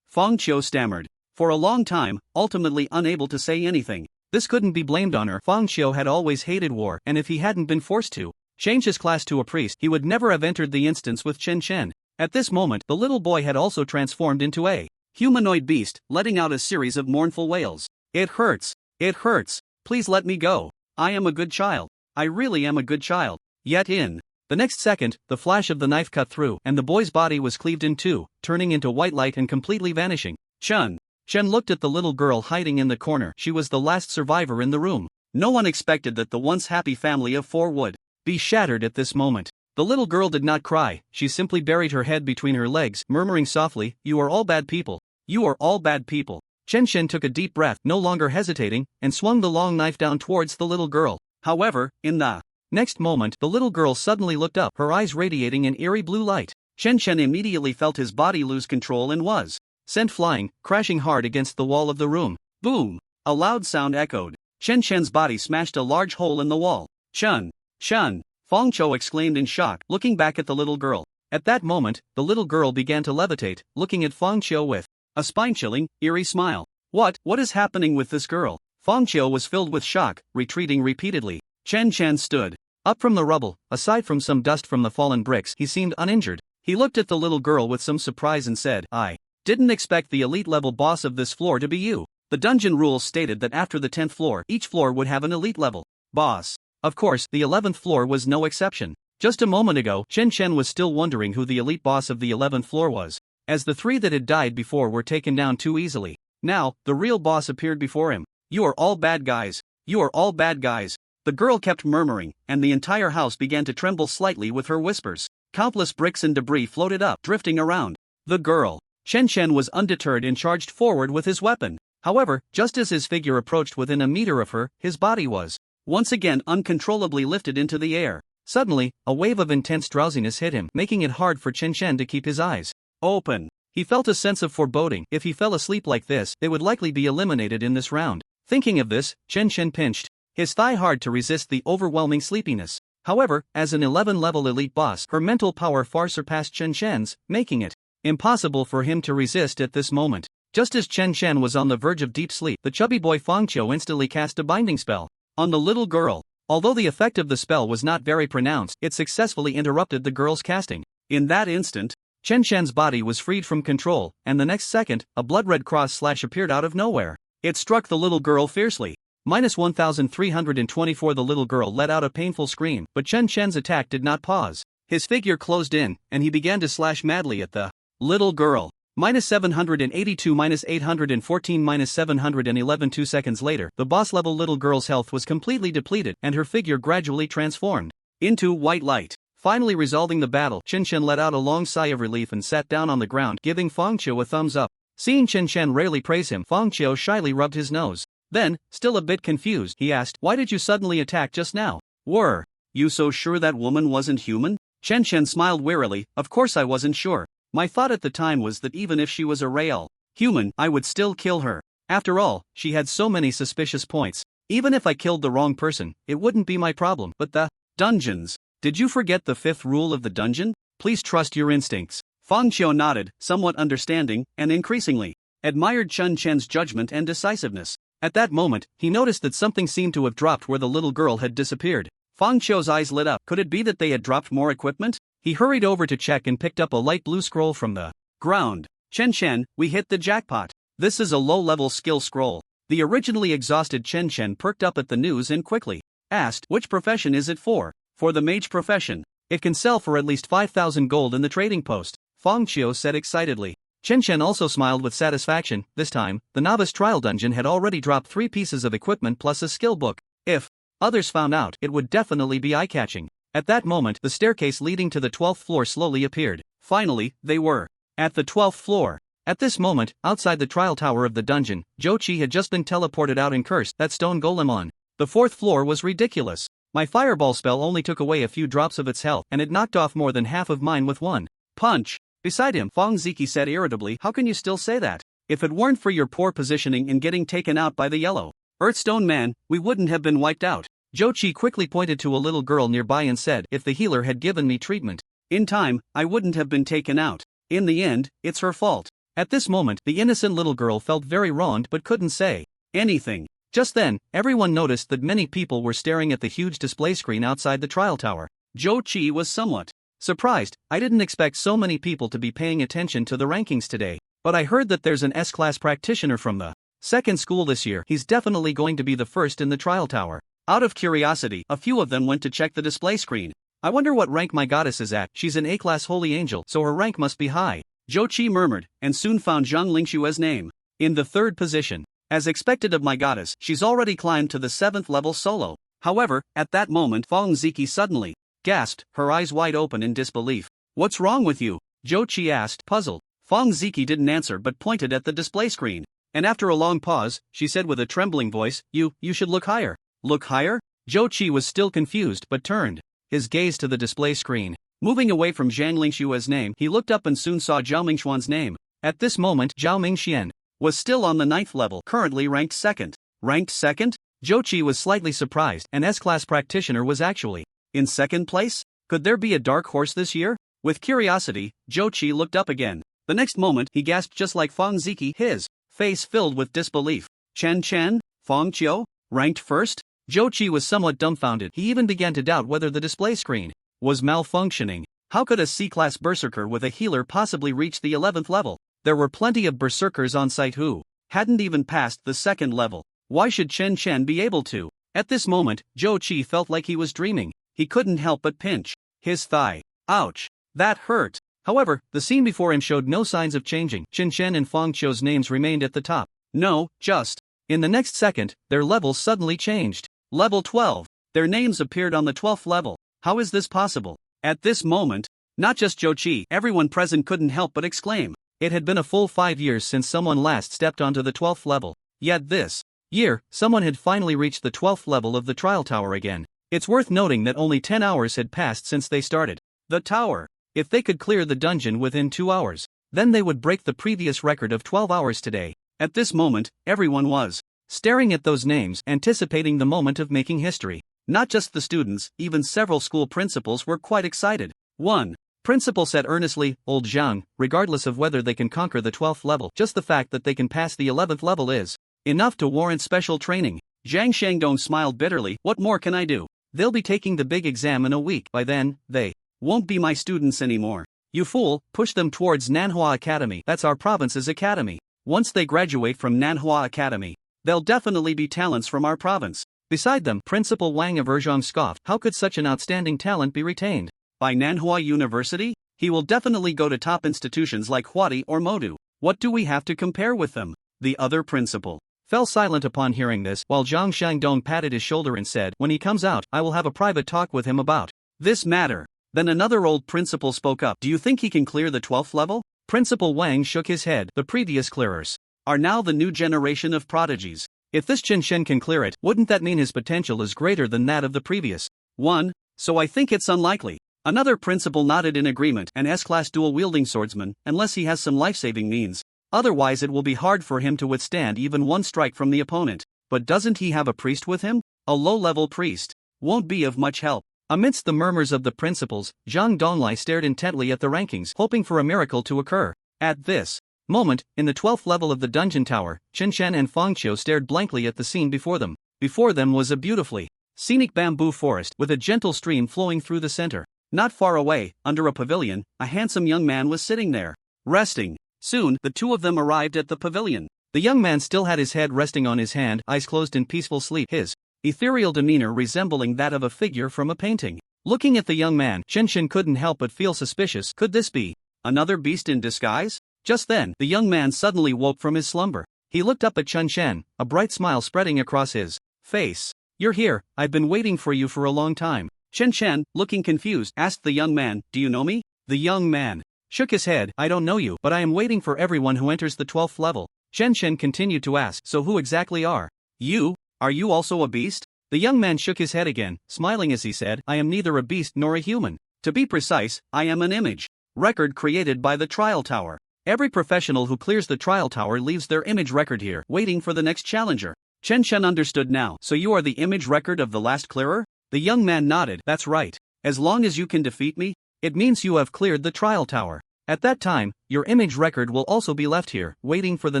Fang Qiu stammered. For a long time, ultimately unable to say anything. This couldn't be blamed on her. Fang Qiu had always hated war, and if he hadn't been forced to change his class to a priest, he would never have entered the instance with Chen Chen. At this moment, the little boy had also transformed into a humanoid beast, letting out a series of mournful wails. "It hurts. It hurts. Please let me go. I am a good child. I really am a good child." Yet in the next second, the flash of the knife cut through, and the boy's body was cleaved in two, turning into white light and completely vanishing. Chen looked at the little girl hiding in the corner. She was the last survivor in the room. No one expected that the once happy family of four would be shattered at this moment. The little girl did not cry, she simply buried her head between her legs, murmuring softly, "You are all bad people. You are all bad people." Chen Chen took a deep breath, no longer hesitating, and swung the long knife down towards the little girl. However, in the next moment, the little girl suddenly looked up, her eyes radiating an eerie blue light. Chen Chen immediately felt his body lose control and was sent flying, crashing hard against the wall of the room. Boom! A loud sound echoed. Chen Chen's body smashed a large hole in the wall. Chen! Fang Qiu exclaimed in shock, looking back at the little girl. At that moment, the little girl began to levitate, looking at Fang Qiu with a spine-chilling, eerie smile. What is happening with this girl?" Fang Qiu was filled with shock, retreating repeatedly. Chen Chen stood up from the rubble. Aside from some dust from the fallen bricks, he seemed uninjured. He looked at the little girl with some surprise and said, "I didn't expect the elite-level boss of this floor to be you." The dungeon rules stated that after the 10th floor, each floor would have an elite-level boss. Of course, the 11th floor was no exception. Just a moment ago, Chen Chen was still wondering who the elite boss of the 11th floor was, as the three that had died before were taken down too easily. Now, the real boss appeared before him. "You are all bad guys. You are all bad guys." The girl kept murmuring, and the entire house began to tremble slightly with her whispers. Countless bricks and debris floated up, drifting around the girl. Chen Chen was undeterred and charged forward with his weapon. However, just as his figure approached within a meter of her, his body was once again uncontrollably lifted into the air. Suddenly, a wave of intense drowsiness hit him, making it hard for Chen Chen to keep his eyes open. He felt a sense of foreboding. If he fell asleep like this, they would likely be eliminated in this round. Thinking of this, Chen Chen pinched his thigh hard to resist the overwhelming sleepiness. However, as an 11-level elite boss, her mental power far surpassed Chen Chen's, making it impossible for him to resist at this moment. Just as Chen Chen was on the verge of deep sleep, the chubby boy Fang Qiu instantly cast a binding spell on the little girl. Although the effect of the spell was not very pronounced, it successfully interrupted the girl's casting. In that instant, Chen Chen's body was freed from control, and the next second, a blood-red cross slash appeared out of nowhere. It struck the little girl fiercely. -1324. The little girl let out a painful scream, but Chen Chen's attack did not pause. His figure closed in, and he began to slash madly at the little girl. -782, -814, -711. 2 seconds later, the boss-level little girl's health was completely depleted, and her figure gradually transformed into white light. Finally resolving the battle, Chen Chen let out a long sigh of relief and sat down on the ground, giving Fang Qiu a thumbs up. Seeing Chen Chen rarely praise him, Fang Qiu shyly rubbed his nose. Then, still a bit confused, he asked, "Why did you suddenly attack just now? Were you so sure that woman wasn't human?" Chen Chen smiled wearily. "Of course I wasn't sure. My thought at the time was that even if she was a real human, I would still kill her. After all, she had so many suspicious points. Even if I killed the wrong person, it wouldn't be my problem. But the dungeons. Did you forget the 5th rule of the dungeon? Please trust your instincts." Fang Qiu nodded, somewhat understanding, and increasingly admired Chen Chen's judgment and decisiveness. At that moment, he noticed that something seemed to have dropped where the little girl had disappeared. Fang Qiu's eyes lit up. Could it be that they had dropped more equipment? He hurried over to check and picked up a light blue scroll from the ground. "Chen Chen, we hit the jackpot. This is a low-level skill scroll." The originally exhausted Chen Chen perked up at the news and quickly asked, "Which profession is it for?" "For the mage profession. It can sell for at least 5,000 gold in the trading post," Fang Qiu said excitedly. Chen Chen also smiled with satisfaction. This time, the novice trial dungeon had already dropped 3 pieces of equipment plus a skill book. If others found out, it would definitely be eye-catching. At that moment, the staircase leading to the 12th floor slowly appeared. Finally, they were at the 12th floor. At this moment, outside the trial tower of the dungeon, Zhou Qi had just been teleported out and cursed that stone golem on the 4th floor was ridiculous. My fireball spell only took away a few drops of its health, and it knocked off more than half of mine with one punch. Beside him, Fang Ziki said irritably, "How can you still say that? If it weren't for your poor positioning in getting taken out by the yellow Earthstone man, we wouldn't have been wiped out." Zhou Qi quickly pointed to a little girl nearby and said, "If the healer had given me treatment in time, I wouldn't have been taken out. In the end, it's her fault." At this moment, the innocent little girl felt very wronged but couldn't say anything. Just then, everyone noticed that many people were staring at the huge display screen outside the trial tower. Zhou Qi was somewhat surprised. "I didn't expect so many people to be paying attention to the rankings today. But I heard that there's an S-class practitioner from the 2nd school this year. He's definitely going to be the first in the trial tower." Out of curiosity, a few of them went to check the display screen. "I wonder what rank my goddess is at. She's an A-class holy angel, so her rank must be high," Zhou Qi murmured, and soon found Zhang Lingshue's name in the 3rd position. "As expected of my goddess, she's already climbed to the 7th level solo." However, at that moment Fang Ziki suddenly gasped, her eyes wide open in disbelief. "What's wrong with you?" Zhou Qi asked, puzzled. Fang Ziki didn't answer but pointed at the display screen. And after a long pause, she said with a trembling voice, You should look higher." "Look higher?" Zhou Qi was still confused but turned his gaze to the display screen. Moving away from Zhang Lingshue's name, he looked up and soon saw Zhao Mingxuan's name. At this moment, Zhao Mingxian was still on the 9th level, currently ranked 2nd. Ranked 2nd? Zhou Qi was slightly surprised. An S-class practitioner was actually in 2nd place? Could there be a dark horse this year? With curiosity, Zhou Qi looked up again. The next moment, he gasped just like Fang Ziki, his face filled with disbelief. "Chen Chen? Fang Qiu? Ranked 1st? Zhou Qi was somewhat dumbfounded. He even began to doubt whether the display screen was malfunctioning. How could a C-class berserker with a healer possibly reach the 11th level? There were plenty of berserkers on site who hadn't even passed the 2nd level. Why should Chen Chen be able to? At this moment, Zhou Qi felt like he was dreaming. He couldn't help but pinch his thigh. Ouch! That hurt. However, the scene before him showed no signs of changing. Chen Chen and Fang Qiu's names remained at the top. No, just in the next second, their levels suddenly changed. Level 12. Their names appeared on the 12th level. How is this possible? At this moment, not just Zhou Qi, everyone present couldn't help but exclaim. It had been a full 5 years since someone last stepped onto the 12th level. Yet this year, someone had finally reached the 12th level of the trial tower again. It's worth noting that only 10 hours had passed since they started the tower. If they could clear the dungeon within 2 hours, then they would break the previous record of 12 hours today. At this moment, everyone was staring at those names, anticipating the moment of making history. Not just the students, even several school principals were quite excited. 1. Principal said earnestly, old Zhang, regardless of whether they can conquer the 12th level, just the fact that they can pass the 11th level is enough to warrant special training. Zhang Shangdong smiled bitterly, what more can I do? They'll be taking the big exam in a week. By then, they won't be my students anymore. You fool, push them towards Manhwa Academy. That's our province's academy. Once they graduate from Manhwa Academy, they'll definitely be talents from our province. Beside them, Principal Wang of Urzhong scoffed. How could such an outstanding talent be retained by Nanhua University? He will definitely go to top institutions like Huadi or Modu. What do we have to compare with them? The other principal fell silent upon hearing this, while Zhang Shangdong patted his shoulder and said, when he comes out, I will have a private talk with him about this matter. Then another old principal spoke up. Do you think he can clear the 12th level? Principal Wang shook his head. The previous clearers are now the new generation of prodigies. If this Chen Shen can clear it, wouldn't that mean his potential is greater than that of the previous one? So I think it's unlikely. Another principal nodded in agreement. An S-class dual-wielding swordsman, unless he has some life-saving means. Otherwise it will be hard for him to withstand even one strike from the opponent. But doesn't he have a priest with him? A low-level priest won't be of much help. Amidst the murmurs of the principals, Zhang Donglai stared intently at the rankings, hoping for a miracle to occur. At this moment, in the 12th level of the dungeon tower, Chen Shen and Fang Qiu stared blankly at the scene before them. Before them was a beautifully scenic bamboo forest with a gentle stream flowing through the center. Not far away, under a pavilion, a handsome young man was sitting there, resting. Soon, the two of them arrived at the pavilion. The young man still had his head resting on his hand, eyes closed in peaceful sleep, his ethereal demeanor resembling that of a figure from a painting. Looking at the young man, Chen Shen couldn't help but feel suspicious. Could this be another beast in disguise? Just then, the young man suddenly woke from his slumber. He looked up at Chen Shen, a bright smile spreading across his face. You're here, I've been waiting for you for a long time. Chen Shen, looking confused, asked the young man, do you know me? The young man shook his head. I don't know you, but I am waiting for everyone who enters the 12th level. Chen Shen continued to ask, so who exactly are you? Are you also a beast? The young man shook his head again, smiling as he said, I am neither a beast nor a human. To be precise, I am an image record created by the trial tower. Every professional who clears the trial tower leaves their image record here, waiting for the next challenger. Chen Shen understood now. So you are the image record of the last clearer? The young man nodded. That's right. As long as you can defeat me, it means you have cleared the trial tower. At that time, your image record will also be left here, waiting for the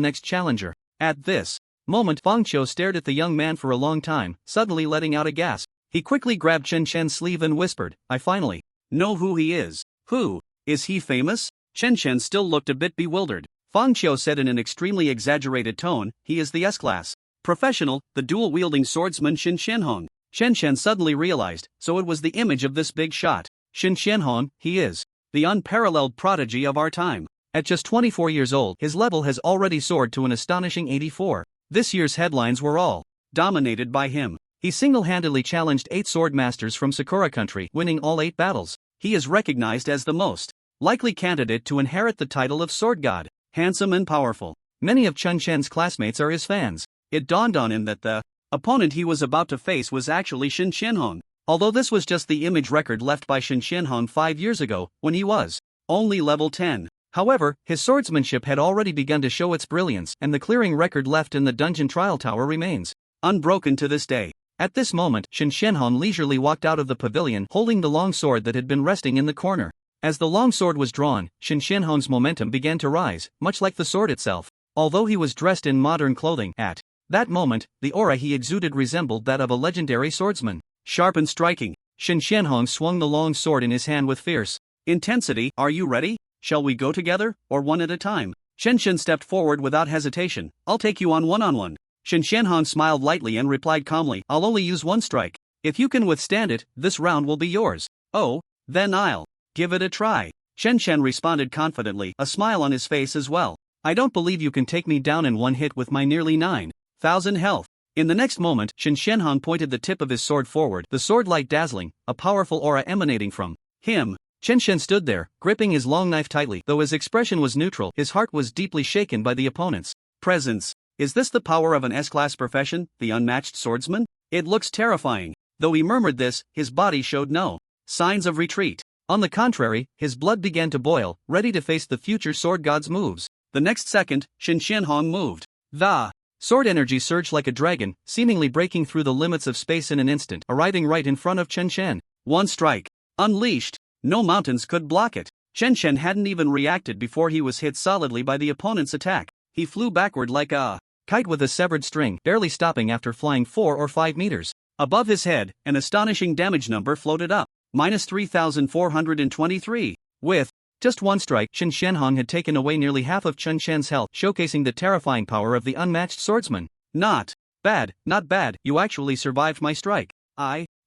next challenger. At this moment, Fang Qiu stared at the young man for a long time, suddenly letting out a gasp. He quickly grabbed Chen Shen's sleeve and whispered, I finally know who he is. Who? Is he famous? Chen Shen still looked a bit bewildered. Fang Qiu said in an extremely exaggerated tone, he is the S-class professional, the dual-wielding swordsman Xin Xianhong. Chen Shen suddenly realized, so it was the image of this big shot. Xin Xianhong, he is the unparalleled prodigy of our time. At just 24 years old, his level has already soared to an astonishing 84. This year's headlines were all dominated by him. He single-handedly challenged 8 sword masters from Sakura country, winning all 8 battles. He is recognized as the most likely candidate to inherit the title of sword god. Handsome and powerful, many of Chen Shen's classmates are his fans. It dawned on him that the opponent he was about to face was actually Xin Xianhong. Although this was just the image record left by Xin Xianhong 5 years ago, when he was only level 10. However, his swordsmanship had already begun to show its brilliance, and the clearing record left in the dungeon trial tower remains unbroken to this day. At this moment, Xin Xianhong leisurely walked out of the pavilion holding the long sword that had been resting in the corner. As the long sword was drawn, Xin Xianhong's momentum began to rise, much like the sword itself. Although he was dressed in modern clothing, at that moment, the aura he exuded resembled that of a legendary swordsman. Sharp and striking, Xin Xianhong swung the long sword in his hand with fierce intensity. Are you ready? Shall we go together, or one at a time? Chen Shen stepped forward without hesitation. I'll take you on one-on-one. Xin Xianhong smiled lightly and replied calmly, I'll only use one strike. If you can withstand it, this round will be yours. Oh, then I'll give it a try. Chen Shen responded confidently, a smile on his face as well. I don't believe you can take me down in one hit with my nearly 9,000 health. In the next moment, Xin Xianhong pointed the tip of his sword forward, the sword light dazzling, a powerful aura emanating from him. Chen Shen stood there, gripping his long knife tightly. Though his expression was neutral, his heart was deeply shaken by the opponent's presence. Is this the power of an S-class profession, the unmatched swordsman? It looks terrifying. Though he murmured this, his body showed no signs of retreat. On the contrary, his blood began to boil, ready to face the future sword god's moves. The next second, Xin Xianhong moved. The sword energy surged like a dragon, seemingly breaking through the limits of space in an instant, arriving right in front of Chen Shen. One strike. Unleashed. No mountains could block it. Chen Chen hadn't even reacted before he was hit solidly by the opponent's attack. He flew backward like a kite with a severed string, barely stopping after flying 4 or 5 meters. Above his head, an astonishing damage number floated up, minus 3,423. With just one strike, Chen Xianhong had taken away nearly half of Chen Chen's health, showcasing the terrifying power of the unmatched swordsman. Not bad, not bad, you actually survived my strike.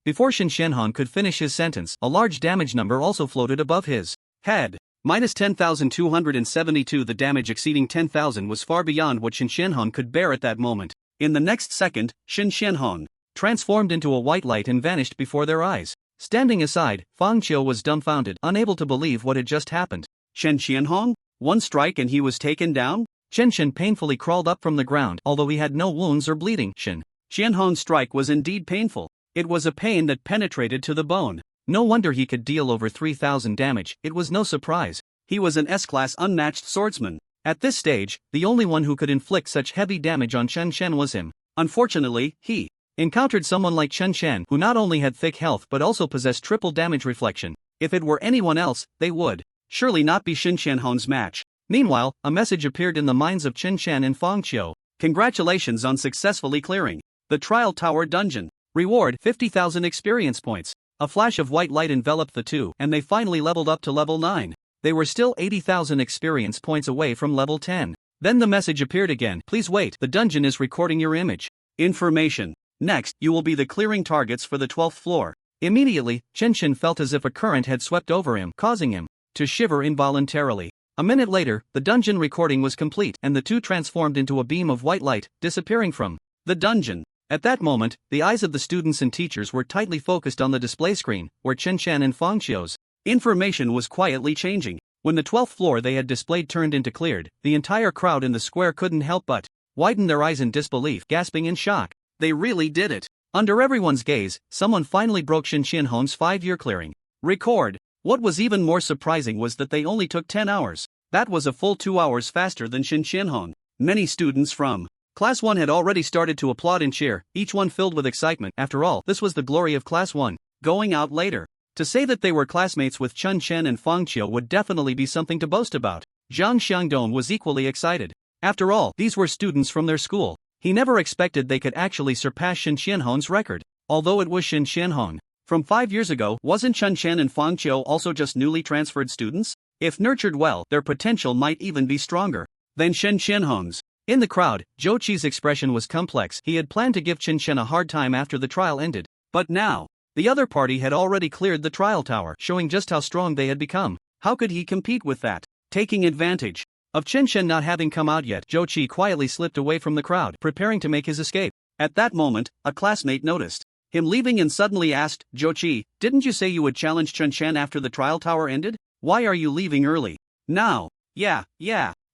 Before Chen Xianhong could finish his sentence, a large damage number also floated above his head. Minus 10,272. The damage exceeding 10,000 was far beyond what Shen Xianhong could bear at that moment. In the next second, Shen Xianhong transformed into a white light and vanished before their eyes. Standing aside, Fang Qiu was dumbfounded, unable to believe what had just happened. Shen Xianhong? One strike and he was taken down? Chen Chen painfully crawled up from the ground, although he had no wounds or bleeding. Shen Xianhong's strike was indeed painful. It was a pain that penetrated to the bone. No wonder he could deal over 3,000 damage. It was no surprise. He was an S-class unmatched swordsman. At this stage, the only one who could inflict such heavy damage on Chen Chen was him. Unfortunately, he encountered someone like Chen Chen who not only had thick health but also possessed triple damage reflection. If it were anyone else, they would surely not be Shen Xianhong's match. Meanwhile, a message appeared in the minds of Chen Chen and Fang Qiu. Congratulations on successfully clearing the Trial Tower dungeon. Reward 50,000 experience points. A flash of white light enveloped the two, and they finally leveled up to level 9. They were still 80,000 experience points away from level 10. Then the message appeared again. Please wait, the dungeon is recording your image. Information. Next, you will be the clearing targets for the 12th floor. Immediately, Chen Chen felt as if a current had swept over him, causing him to shiver involuntarily. A minute later, the dungeon recording was complete, and the two transformed into a beam of white light, disappearing from the dungeon. At that moment, the eyes of the students and teachers were tightly focused on the display screen, where Chen Chen and Fang Qiu's information was quietly changing. When the 12th floor they had displayed turned into cleared, the entire crowd in the square couldn't help but widen their eyes in disbelief, gasping in shock. They really did it. Under everyone's gaze, someone finally broke Shen Xianhong's 5-year clearing record. What was even more surprising was that they only took 10 hours. That was a full 2 hours faster than Shen Xianhong. Many students from Class 1 had already started to applaud and cheer, each one filled with excitement. After all, this was the glory of Class 1. Going out later. To say that they were classmates with Chen Chen and Fang Qiu would definitely be something to boast about. Zhang Xiangdong was equally excited. After all, these were students from their school. He never expected they could actually surpass Shen Xianhong's record. Although it was Shen Xianhong from 5 years ago, wasn't Chen Chen and Fang Qiu also just newly transferred students? If nurtured well, their potential might even be stronger than Shen Xianhong's. In the crowd, Zhou Qi's expression was complex. He had planned to give Chen Chen a hard time after the trial ended. But now, the other party had already cleared the trial tower, showing just how strong they had become. How could he compete with that? Taking advantage of Chen Chen not having come out yet, Zhou Qi quietly slipped away from the crowd, preparing to make his escape. At that moment, a classmate noticed him leaving and suddenly asked, Zhou Qi, didn't you say you would challenge Chen Chen after the trial tower ended? Why are you leaving early? Now. Yeah.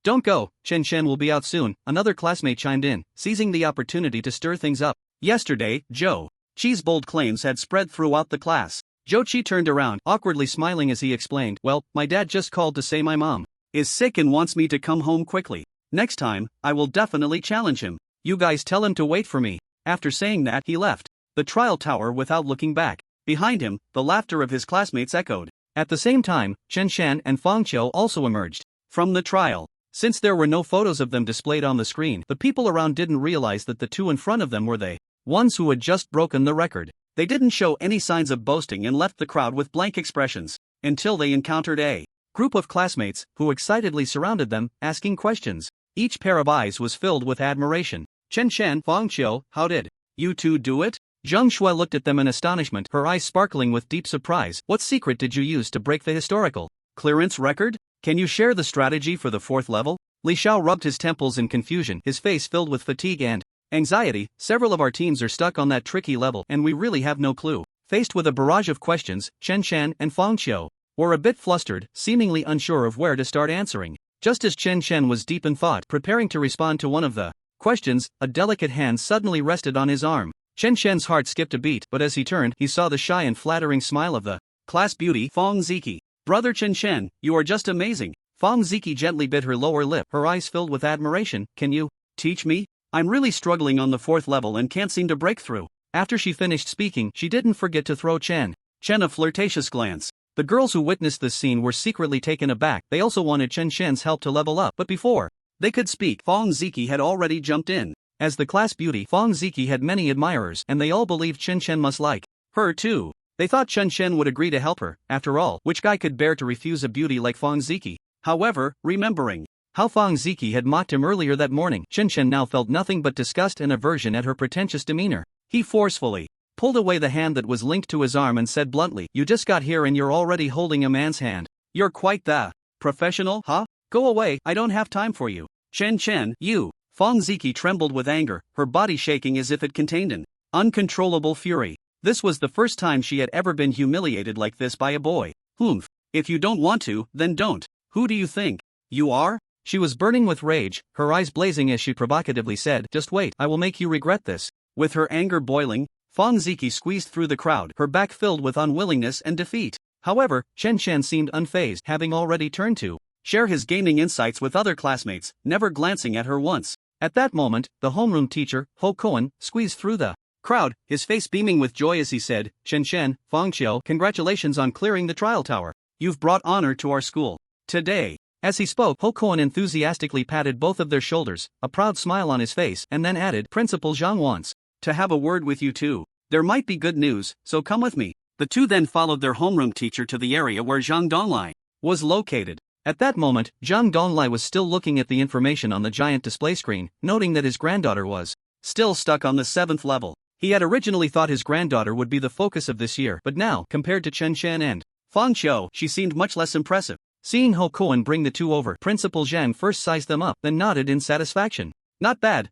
Don't go, Chen Chen will be out soon, another classmate chimed in, seizing the opportunity to stir things up. Yesterday, Zhou Qi's bold claims had spread throughout the class. Zhou Qi turned around, awkwardly smiling as he explained, well, my dad just called to say my mom is sick and wants me to come home quickly. Next time, I will definitely challenge him. You guys tell him to wait for me. After saying that, he left the trial tower without looking back. Behind him, the laughter of his classmates echoed. At the same time, Chen Chen and Fang Qiu also emerged from the trial. Since there were no photos of them displayed on the screen, the people around didn't realize that the two in front of them were the ones who had just broken the record. They didn't show any signs of boasting and left the crowd with blank expressions, until they encountered a group of classmates, who excitedly surrounded them, asking questions. Each pair of eyes was filled with admiration. Chen Chen, Fang Qiu, how did you two do it? Zhang Shui looked at them in astonishment, her eyes sparkling with deep surprise. What secret did you use to break the historical clearance record? Can you share the strategy for the 4th level? Li Xiao rubbed his temples in confusion, his face filled with fatigue and anxiety. Several of our teams are stuck on that tricky level and we really have no clue. Faced with a barrage of questions, Chen Chen and Fang Qiu were a bit flustered, seemingly unsure of where to start answering. Just as Chen Chen was deep in thought, preparing to respond to one of the questions, a delicate hand suddenly rested on his arm. Chen Chen's heart skipped a beat, but as he turned, he saw the shy and flattering smile of the class beauty, Fang Ziki. Brother Chen Chen, you are just amazing. Fang Ziki gently bit her lower lip, her eyes filled with admiration. Can you teach me? I'm really struggling on the 4th level and can't seem to break through. After she finished speaking, she didn't forget to throw Chen a flirtatious glance. The girls who witnessed this scene were secretly taken aback. They also wanted Chen Shen's help to level up, but before they could speak, Fong Ziki had already jumped in. As the class beauty, Fong Ziki had many admirers, and they all believed Chen Shen must like her too. They thought Chen Shen would agree to help her. After all, which guy could bear to refuse a beauty like Fong Ziki? However, remembering how Fong Ziki had mocked him earlier that morning, Chen Shen now felt nothing but disgust and aversion at her pretentious demeanor. He forcefully pulled away the hand that was linked to his arm and said bluntly, "You just got here and you're already holding a man's hand. You're quite the professional, huh? Go away, I don't have time for you. Chen Chen, you." Fong Ziki trembled with anger, her body shaking as if it contained an uncontrollable fury. This was the first time she had ever been humiliated like this by a boy. "Humph. If you don't want to, then don't. Who do you think you are?" She was burning with rage, her eyes blazing as she provocatively said, "Just wait, I will make you regret this." With her anger boiling, Fong Ziki squeezed through the crowd, her back filled with unwillingness and defeat. However, Chen Shen seemed unfazed, having already turned to share his gaming insights with other classmates, never glancing at her once. At that moment, the homeroom teacher, Ho Koen, squeezed through the crowd, his face beaming with joy as he said, "Chen Shen, Fong Qiu, congratulations on clearing the trial tower. You've brought honor to our school today." As he spoke, Ho Koen enthusiastically patted both of their shoulders, a proud smile on his face, and then added, "Principal Zhang wants to have a word with you too. There might be good news, so come with me." The two then followed their homeroom teacher to the area where Zhang Donglai was located. At that moment, Zhang Donglai was still looking at the information on the giant display screen, noting that his granddaughter was still stuck on the 7th level. He had originally thought his granddaughter would be the focus of this year, but now, compared to Chen Shen and Fong Qiu, she seemed much less impressive. Seeing Ho Koen bring the two over, Principal Zhang first sized them up, then nodded in satisfaction. Not bad,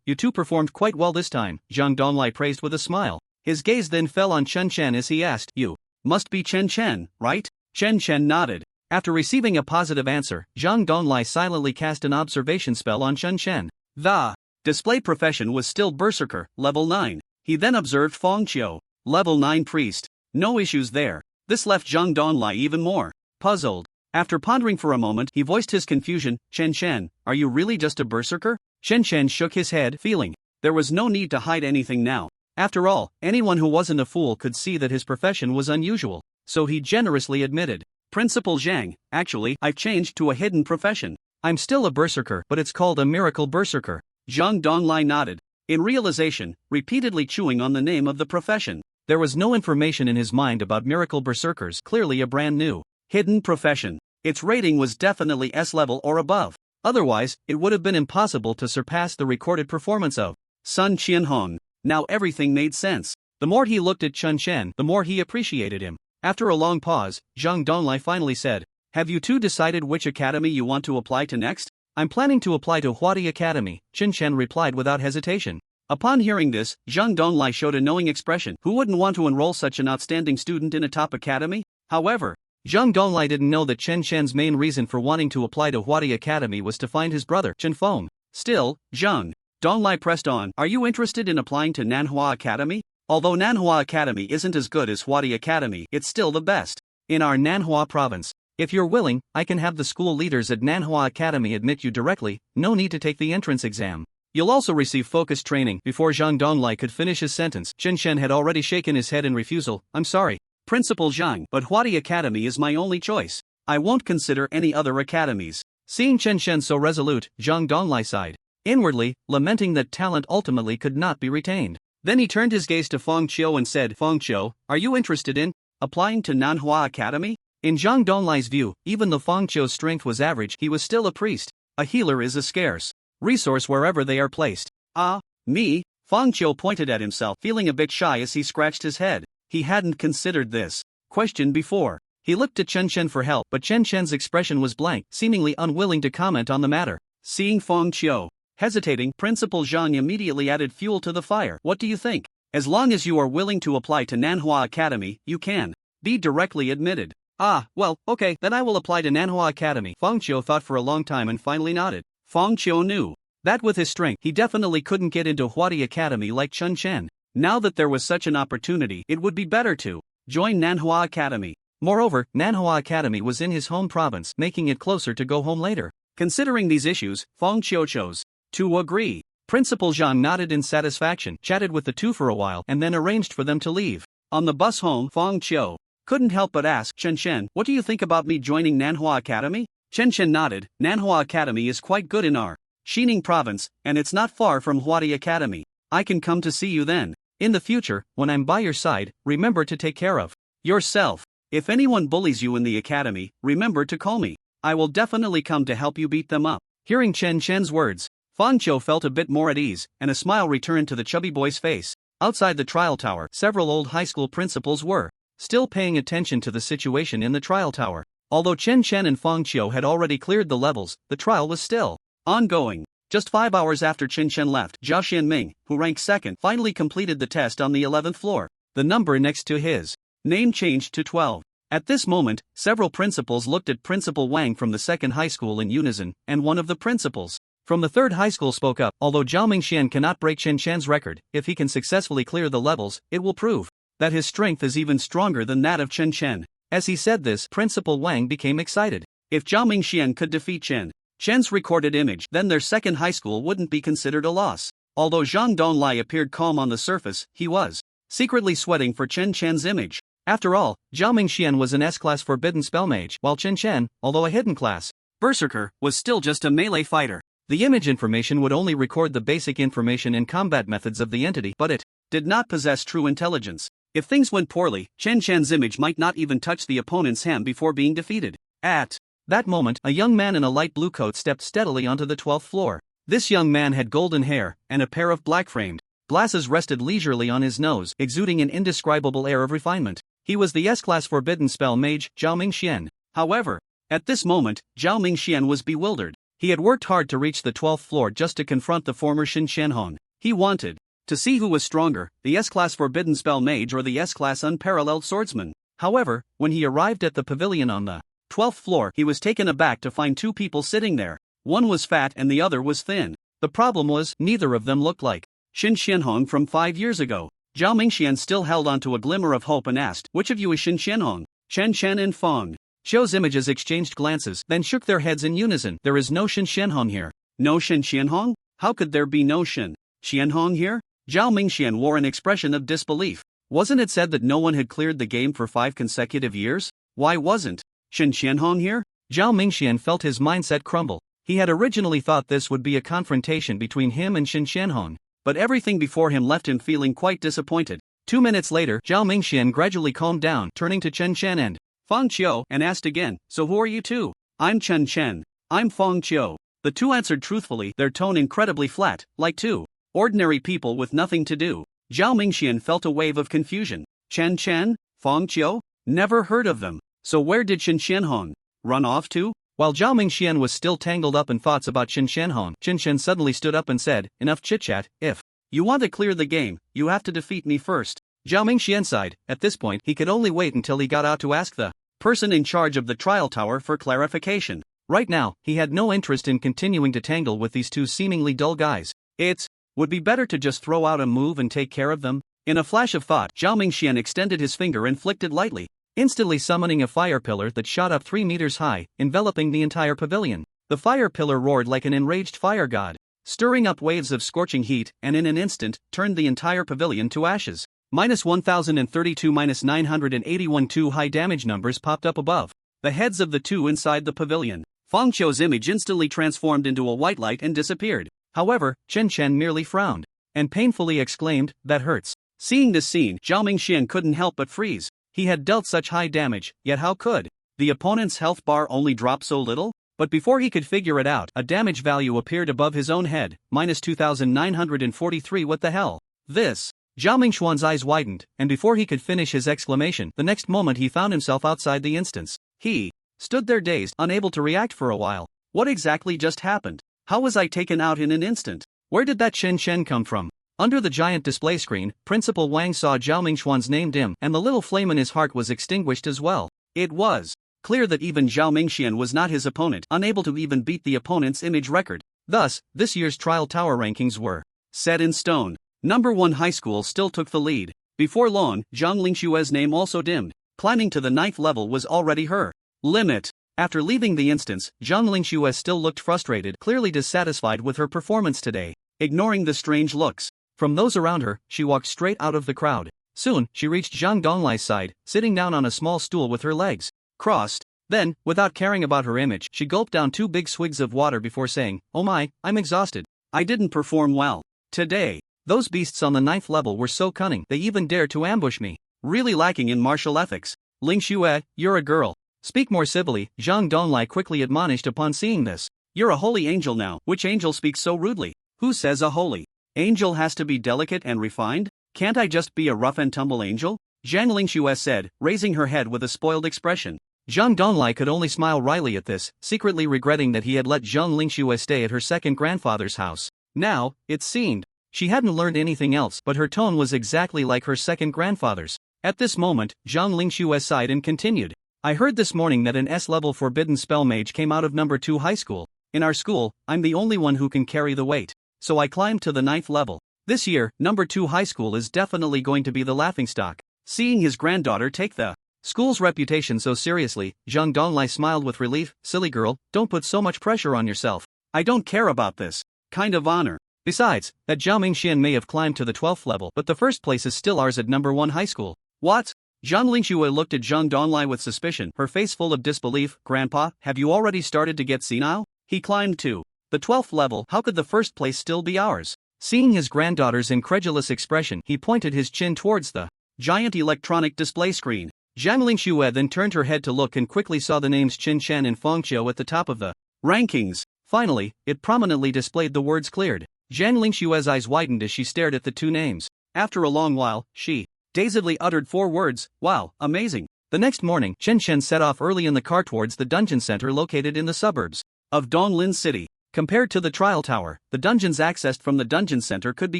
you two performed quite well this time," Zhang Donglai praised with a smile. His gaze then fell on Chen Chen as he asked, "You must be Chen Chen, right?" Chen Chen nodded. After receiving a positive answer, Zhang Donglai silently cast an observation spell on Chen Chen. The display profession was still berserker, level 9. He then observed Fong Qiu, level 9 priest. No issues there. This left Zhang Donglai even more puzzled. After pondering for a moment, he voiced his confusion, "Chen Chen, are you really just a berserker?" Chen Chen shook his head, feeling there was no need to hide anything now. After all, anyone who wasn't a fool could see that his profession was unusual, so he generously admitted, "Principal Zhang, actually, I've changed to a hidden profession. I'm still a berserker, but it's called a miracle berserker." Zhang Donglai nodded, in realization, repeatedly chewing on the name of the profession. There was no information in his mind about miracle berserkers, clearly a brand new hidden profession. Its rating was definitely S level or above. Otherwise, it would have been impossible to surpass the recorded performance of Sun Qianhong. Now everything made sense. The more he looked at Chen Chen, the more he appreciated him. After a long pause, Zhang Donglai finally said, "Have you two decided which academy you want to apply to next?" "I'm planning to apply to Huadi Academy," Chen Chen replied without hesitation. Upon hearing this, Zhang Donglai showed a knowing expression. Who wouldn't want to enroll such an outstanding student in a top academy? However, Zhang Donglai didn't know that Chen Chen's main reason for wanting to apply to Huadi Academy was to find his brother, Chen Feng. Still, Zhang Donglai pressed on, "Are you interested in applying to Manhwa Academy? Although Manhwa Academy isn't as good as Huadi Academy, it's still the best in our Manhwa province. If you're willing, I can have the school leaders at Manhwa Academy admit you directly, no need to take the entrance exam. You'll also receive focused training." Before Zhang Donglai could finish his sentence, Chen Chen had already shaken his head in refusal. "I'm sorry, Principal Zhang, but Huadi Academy is my only choice. I won't consider any other academies." Seeing Chen Chen so resolute, Zhang Donglai sighed, inwardly, lamenting that talent ultimately could not be retained. Then he turned his gaze to Fong Qiu and said, "Fong Qiu, are you interested in applying to Nanhua Academy?" In Zhang Donglai's view, even though Fong Qiu's strength was average, he was still a priest. A healer is a scarce resource wherever they are placed. "Ah, me?" Fong Qiu pointed at himself, feeling a bit shy as he scratched his head. He hadn't considered this question before. He looked to Chen Chen for help, but Chen Chen's expression was blank, seemingly unwilling to comment on the matter. Seeing Fong Qiu hesitating, Principal Zhang immediately added fuel to the fire. "What do you think? As long as you are willing to apply to Nanhua Academy, you can be directly admitted." "Ah, well, okay, then I will apply to Nanhua Academy." Fong Qiu thought for a long time and finally nodded. Fong Qiu knew that with his strength, he definitely couldn't get into Huadi Academy like Chen Chen. Now that there was such an opportunity, it would be better to join Nanhua Academy. Moreover, Nanhua Academy was in his home province, making it closer to go home later. Considering these issues, Fong Qiu chose to agree. Principal Zhang nodded in satisfaction, chatted with the two for a while, and then arranged for them to leave. On the bus home, Fong Qiu couldn't help but ask Chen Chen, "What do you think about me joining Manhwa Academy?" Chen Chen nodded. "Manhwa Academy is quite good in our Xining province, and it's not far from Huadi Academy. I can come to see you then. In the future, when I'm by your side, remember to take care of yourself. If anyone bullies you in the academy, remember to call me. I will definitely come to help you beat them up." Hearing Chen Chen's words, Fang Qiu felt a bit more at ease, and a smile returned to the chubby boy's face. Outside the trial tower, several old high school principals were still paying attention to the situation in the trial tower. Although Chen Chen and Fang Qiu had already cleared the levels, the trial was still ongoing. Just 5 hours after Chen Chen left, Zhao Xianming, who ranked second, finally completed the test on the 11th floor. The number next to his name changed to 12. At this moment, several principals looked at Principal Wang from the second high school in unison, and one of the principals from the third high school spoke up. "Although Zhao Mingxian cannot break Chen Chen's record, if he can successfully clear the levels, it will prove that his strength is even stronger than that of Chen Chen." As he said this, Principal Wang became excited. If Zhao Mingxian could defeat Chen Chen's recorded image, then their second high school wouldn't be considered a loss. Although Zhang Donglai appeared calm on the surface, he was secretly sweating for Chen Chen's image. After all, Zhao Mingxian was an S-class forbidden spell mage, while Chen Chen, although a hidden class berserker, was still just a melee fighter. The image information would only record the basic information and combat methods of the entity, but it did not possess true intelligence. If things went poorly, Chen Chen's image might not even touch the opponent's hem before being defeated. At that moment, a young man in a light blue coat stepped steadily onto the 12th floor. This young man had golden hair, and a pair of black-framed glasses rested leisurely on his nose, exuding an indescribable air of refinement. He was the S-class forbidden spell mage, Zhao Mingxian. However, at this moment, Zhao Mingxian was bewildered. He had worked hard to reach the 12th floor just to confront the former Xin Xianhong. He wanted to see who was stronger, the S-class forbidden spell mage or the S-class unparalleled swordsman. However, when he arrived at the pavilion on the 12th floor, he was taken aback to find two people sitting there. One was fat and the other was thin. The problem was, neither of them looked like Xin Xianhong from 5 years ago. Zhao Mingxian still held on to a glimmer of hope and asked, "Which of you is Xin Xianhong?" Chen Chen and Fang Qiu's images exchanged glances, then shook their heads in unison. "There is no Xin Xianhong here." "No Xin Xianhong? How could there be no Xin Xianhong here?" Zhao Mingxian wore an expression of disbelief. Wasn't it said that no one had cleared the game for 5 consecutive years? Why wasn't Xin Xianhong here? Zhao Mingxian felt his mindset crumble. He had originally thought this would be a confrontation between him and Xin Xianhong, but everything before him left him feeling quite disappointed. 2 minutes later, Zhao Mingxian gradually calmed down, turning to Chen Chen and Fang Qiu, and asked again, "So who are you two?" "I'm Chen Chen." "I'm Fang Qiu." The two answered truthfully, their tone incredibly flat, like two ordinary people with nothing to do. Zhao Mingxian felt a wave of confusion. Chen Chen? Fang Qiu? Never heard of them. So where did Xin Xianhong run off to? While Zhao Mingxian was still tangled up in thoughts about Xin Xianhong, Chen Chen suddenly stood up and said, "Enough chit-chat. If you want to clear the game, you have to defeat me first." Zhao Mingxian sighed. At this point, he could only wait until he got out to ask the person in charge of the trial tower for clarification. Right now, he had no interest in continuing to tangle with these two seemingly dull guys. It would be better to just throw out a move and take care of them. In a flash of thought, Zhao Mingxian extended his finger and flicked it lightly, instantly summoning a fire pillar that shot up 3 meters high, enveloping the entire pavilion. The fire pillar roared like an enraged fire god, stirring up waves of scorching heat, and in an instant, turned the entire pavilion to ashes. -1032 -981 2 high damage numbers popped up above the heads of the two inside the pavilion. Fang Qiu's image instantly transformed into a white light and disappeared. However, Chen Chen merely frowned and painfully exclaimed, "That hurts." Seeing this scene, Zhao Mingxian couldn't help but freeze. He had dealt such high damage, yet how could the opponent's health bar only drop so little? But before he could figure it out, a damage value appeared above his own head, -2943. What the hell? This? Zhao Mingxuan's eyes widened, and before he could finish his exclamation, the next moment he found himself outside the instance. He stood there dazed, unable to react for a while. What exactly just happened? How was I taken out in an instant? Where did that Chen Chen come from? Under the giant display screen, Principal Wang saw Zhao Mingxuan's name dim, and the little flame in his heart was extinguished as well. It was clear that even Zhao Mingxian was not his opponent, unable to even beat the opponent's image record. Thus, this year's trial tower rankings were set in stone. Number 1 high school still took the lead. Before long, Zhang Lingshue's name also dimmed. Climbing to the 9th level was already her limit. After leaving the instance, Zhang Lingxue still looked frustrated, clearly dissatisfied with her performance today. Ignoring the strange looks from those around her, she walked straight out of the crowd. Soon, she reached Zhang Donglai's side, sitting down on a small stool with her legs crossed. Then, without caring about her image, she gulped down 2 big swigs of water before saying, "Oh my, I'm exhausted. I didn't perform well today. Those beasts on the 9th level were so cunning, they even dared to ambush me. Really lacking in martial ethics. Ling Xue, you're a girl. Speak more civilly," Zhang Donglai quickly admonished upon seeing this. "You're a holy angel now. Which angel speaks so rudely? Who says a holy angel has to be delicate and refined? Can't I just be a rough and tumble angel?" Zhang Lingxue said, raising her head with a spoiled expression. Zhang Donglai could only smile wryly at this, secretly regretting that he had let Zhang Lingxue stay at her second grandfather's house. Now, it seemed, she hadn't learned anything else, but her tone was exactly like her second grandfather's. At this moment, Zhang Lingxue sighed and continued. "I heard this morning that an S-level forbidden spell mage came out of number 2 high school. In our school, I'm the only one who can carry the weight. So I climbed to the 9th level. This year, number 2 high school is definitely going to be the laughingstock." Seeing his granddaughter take the school's reputation so seriously, Zhang Donglai smiled with relief. "Silly girl, don't put so much pressure on yourself. I don't care about this kind of honor. Besides, that Zhao Mingxian may have climbed to the 12th level, but the first place is still ours at number 1 high school." "What?" Zhang Lingxue looked at Zhang Donglai with suspicion, her face full of disbelief. "Grandpa, have you already started to get senile? He climbed to the 12th level, how could the first place still be ours?" Seeing his granddaughter's incredulous expression, he pointed his chin towards the giant electronic display screen. Zhang Lingxue then turned her head to look and quickly saw the names Qin Shen and Feng Qiu at the top of the rankings. Finally, it prominently displayed the words "cleared." Zhang Lingxue's eyes widened as she stared at the 2 names. After a long while, she dazedly uttered 4 words, "Wow, amazing." The next morning, Qin Shen set off early in the car towards the dungeon center located in the suburbs of Donglin City. Compared to the trial tower, the dungeons accessed from the dungeon center could be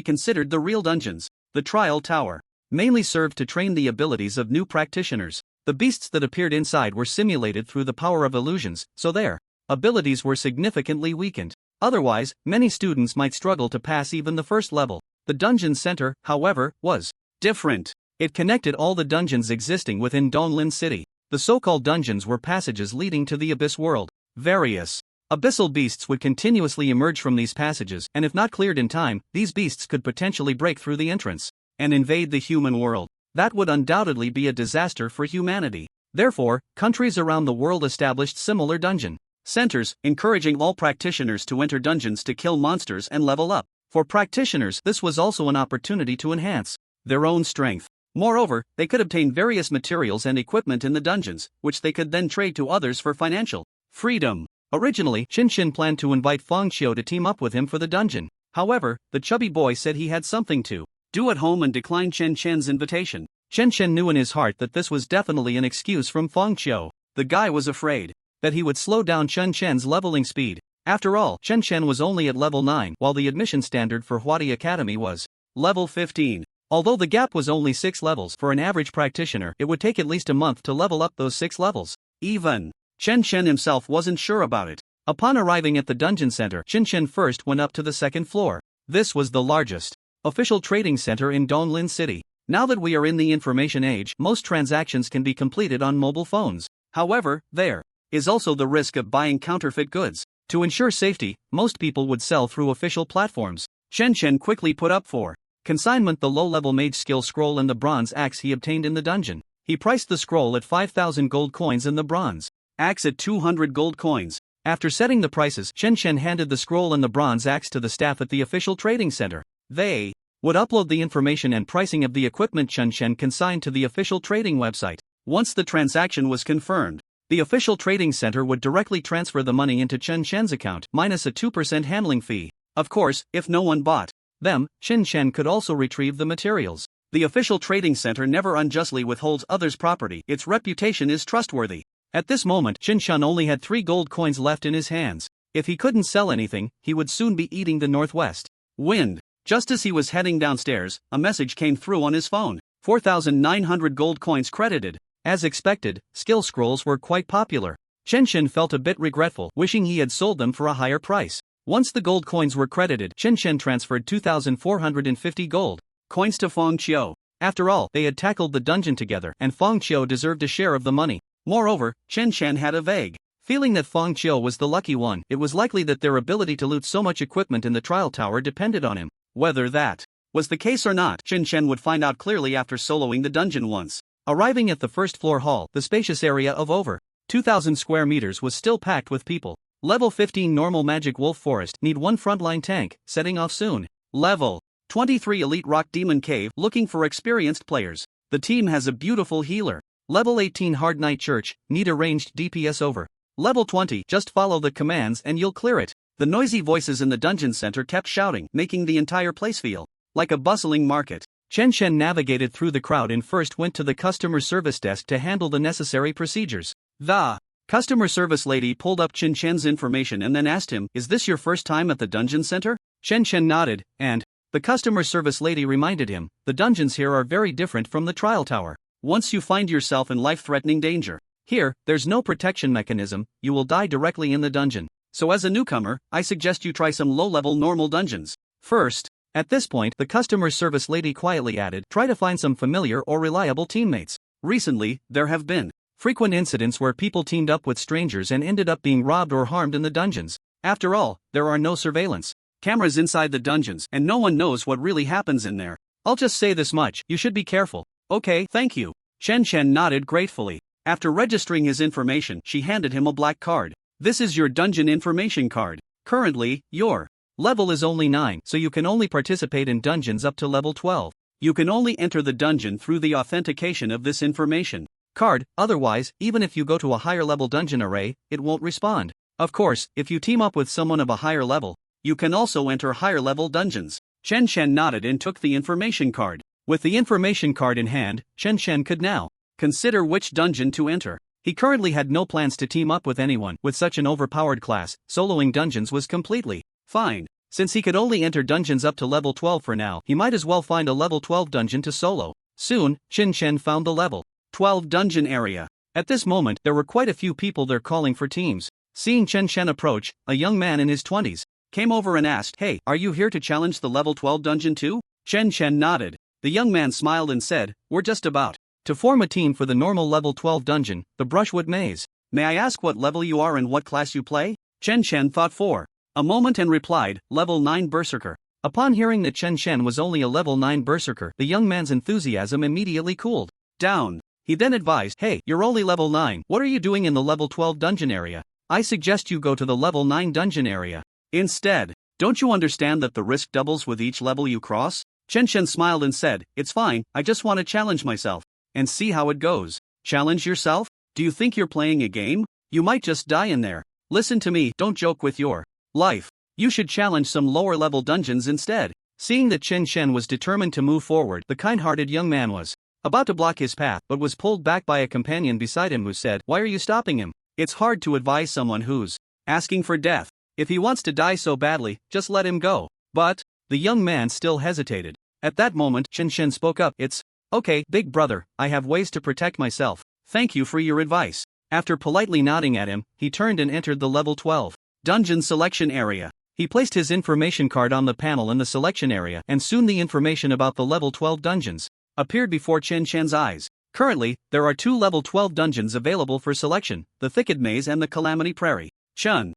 considered the real dungeons. The trial tower mainly served to train the abilities of new practitioners. The beasts that appeared inside were simulated through the power of illusions, so their abilities were significantly weakened. Otherwise, many students might struggle to pass even the first level. The dungeon center, however, was different. It connected all the dungeons existing within Donglin City. The so-called dungeons were passages leading to the abyss world. Various abyssal beasts would continuously emerge from these passages, and if not cleared in time, these beasts could potentially break through the entrance and invade the human world. That would undoubtedly be a disaster for humanity. Therefore, countries around the world established similar dungeon centers, encouraging all practitioners to enter dungeons to kill monsters and level up. For practitioners, this was also an opportunity to enhance their own strength. Moreover, they could obtain various materials and equipment in the dungeons, which they could then trade to others for financial freedom. Originally, Qin Shen planned to invite Feng Qiu to team up with him for the dungeon. However, the chubby boy said he had something to do at home and declined Chen Chen's invitation. Chen Chen knew in his heart that this was definitely an excuse from Feng Qiu. The guy was afraid that he would slow down Chen Chen's leveling speed. After all, Chen Chen was only at level 9, while the admission standard for Huadi Academy was level 15. Although the gap was only 6 levels for an average practitioner, it would take at least a month to level up those 6 levels. Even Chen Chen himself wasn't sure about it. Upon arriving at the dungeon center, Chen Chen first went up to the 2nd floor. This was the largest official trading center in Donglin City. Now that we are in the information age, most transactions can be completed on mobile phones. However, there is also the risk of buying counterfeit goods. To ensure safety, most people would sell through official platforms. Chen Chen quickly put up for consignment the low-level mage skill scroll and the bronze axe he obtained in the dungeon. He priced the scroll at 5,000 gold coins and the bronze axe at 200 gold coins. After setting the prices, Chen Chen handed the scroll and the bronze axe to the staff at the official trading center. They would upload the information and pricing of the equipment Chen Chen consigned to the official trading website. Once the transaction was confirmed, the official trading center would directly transfer the money into Chen Chen's account, minus a 2% handling fee. Of course, if no one bought them, Chen Chen could also retrieve the materials. The official trading center never unjustly withholds others' property. Its reputation is trustworthy. At this moment, Chen Chen only had 3 gold coins left in his hands. If he couldn't sell anything, he would soon be eating the northwest wind. Just as he was heading downstairs, a message came through on his phone. 4,900 gold coins credited. As expected, skill scrolls were quite popular. Chen Chen felt a bit regretful, wishing he had sold them for a higher price. Once the gold coins were credited, Chen Chen transferred 2,450 gold coins to Feng Qiu. After all, they had tackled the dungeon together, and Feng Qiu deserved a share of the money. Moreover, Chen Chen had a vague feeling that Feng Qiu was the lucky one. It was likely that their ability to loot so much equipment in the trial tower depended on him. Whether that was the case or not, Chen Chen would find out clearly after soloing the dungeon once. Arriving at the first floor hall, the spacious area of over 2,000 square meters was still packed with people. Level 15 normal magic wolf forest, need one frontline tank, setting off soon. Level 23 elite rock demon cave, looking for experienced players. The team has a beautiful healer. Level 18 hard knight church, need a ranged DPS over. Level 20, just follow the commands and you'll clear it. The noisy voices in the dungeon center kept shouting, making the entire place feel like a bustling market. Chen Chen navigated through the crowd and first went to the customer service desk to handle the necessary procedures. The customer service lady pulled up Chen Chen's information and then asked him, "Is this your first time at the dungeon center?" Chen Chen nodded, and the customer service lady reminded him, "The dungeons here are very different from the trial tower. Once you find yourself in life-threatening danger, here, there's no protection mechanism, you will die directly in the dungeon. So as a newcomer, I suggest you try some low-level normal dungeons first." At this point, the customer service lady quietly added, "Try to find some familiar or reliable teammates. Recently, there have been frequent incidents where people teamed up with strangers and ended up being robbed or harmed in the dungeons. After all, there are no surveillance cameras inside the dungeons, and no one knows what really happens in there. I'll just say this much, you should be careful." "Okay, thank you." Chen Chen nodded gratefully. After registering his information, she handed him a black card. "This is your dungeon information card. Currently, your level is only 9, so you can only participate in dungeons up to level 12. You can only enter the dungeon through the authentication of this information card, otherwise, even if you go to a higher level dungeon array, it won't respond. Of course, if you team up with someone of a higher level, you can also enter higher level dungeons." Chen Chen nodded and took the information card. With the information card in hand, Chen Chen could now consider which dungeon to enter. He currently had no plans to team up with anyone with such an overpowered class. Soloing dungeons was completely fine. Since he could only enter dungeons up to level 12 for now, he might as well find a level 12 dungeon to solo. Soon, Chen Chen found the level 12 dungeon area. At this moment, there were quite a few people there calling for teams. Seeing Chen Chen approach, a young man in his 20s came over and asked, "Hey, are you here to challenge the level 12 dungeon too?" Chen Chen nodded. The young man smiled and said, "We're just about to form a team for the normal level 12 dungeon, the Brushwood Maze. May I ask what level you are and what class you play?" Chen Chen thought for a moment and replied, "Level 9 berserker." Upon hearing that Chen Chen was only a level 9 berserker, the young man's enthusiasm immediately cooled down. He then advised, "Hey, you're only level 9, what are you doing in the level 12 dungeon area? I suggest you go to the level 9 dungeon area instead. Don't you understand that the risk doubles with each level you cross?" Chen Chen smiled and said, "It's fine, I just want to challenge myself and see how it goes." "Challenge yourself? Do you think you're playing a game? You might just die in there. Listen to me, don't joke with your life. You should challenge some lower level dungeons instead." Seeing that Chen Chen was determined to move forward, the kind-hearted young man was about to block his path but was pulled back by a companion beside him who said, "Why are you stopping him? It's hard to advise someone who's asking for death. If he wants to die so badly, just let him go." But the young man still hesitated. At that moment, Chen Chen spoke up, "It's okay, big brother, I have ways to protect myself. Thank you for your advice." After politely nodding at him, he turned and entered the level 12 dungeon selection area. He placed his information card on the panel in the selection area, and soon the information about the level 12 dungeons appeared before Chen Chen's eyes. Currently, there are 2 level 12 dungeons available for selection, the Thicket Maze and the Calamity Prairie. Chen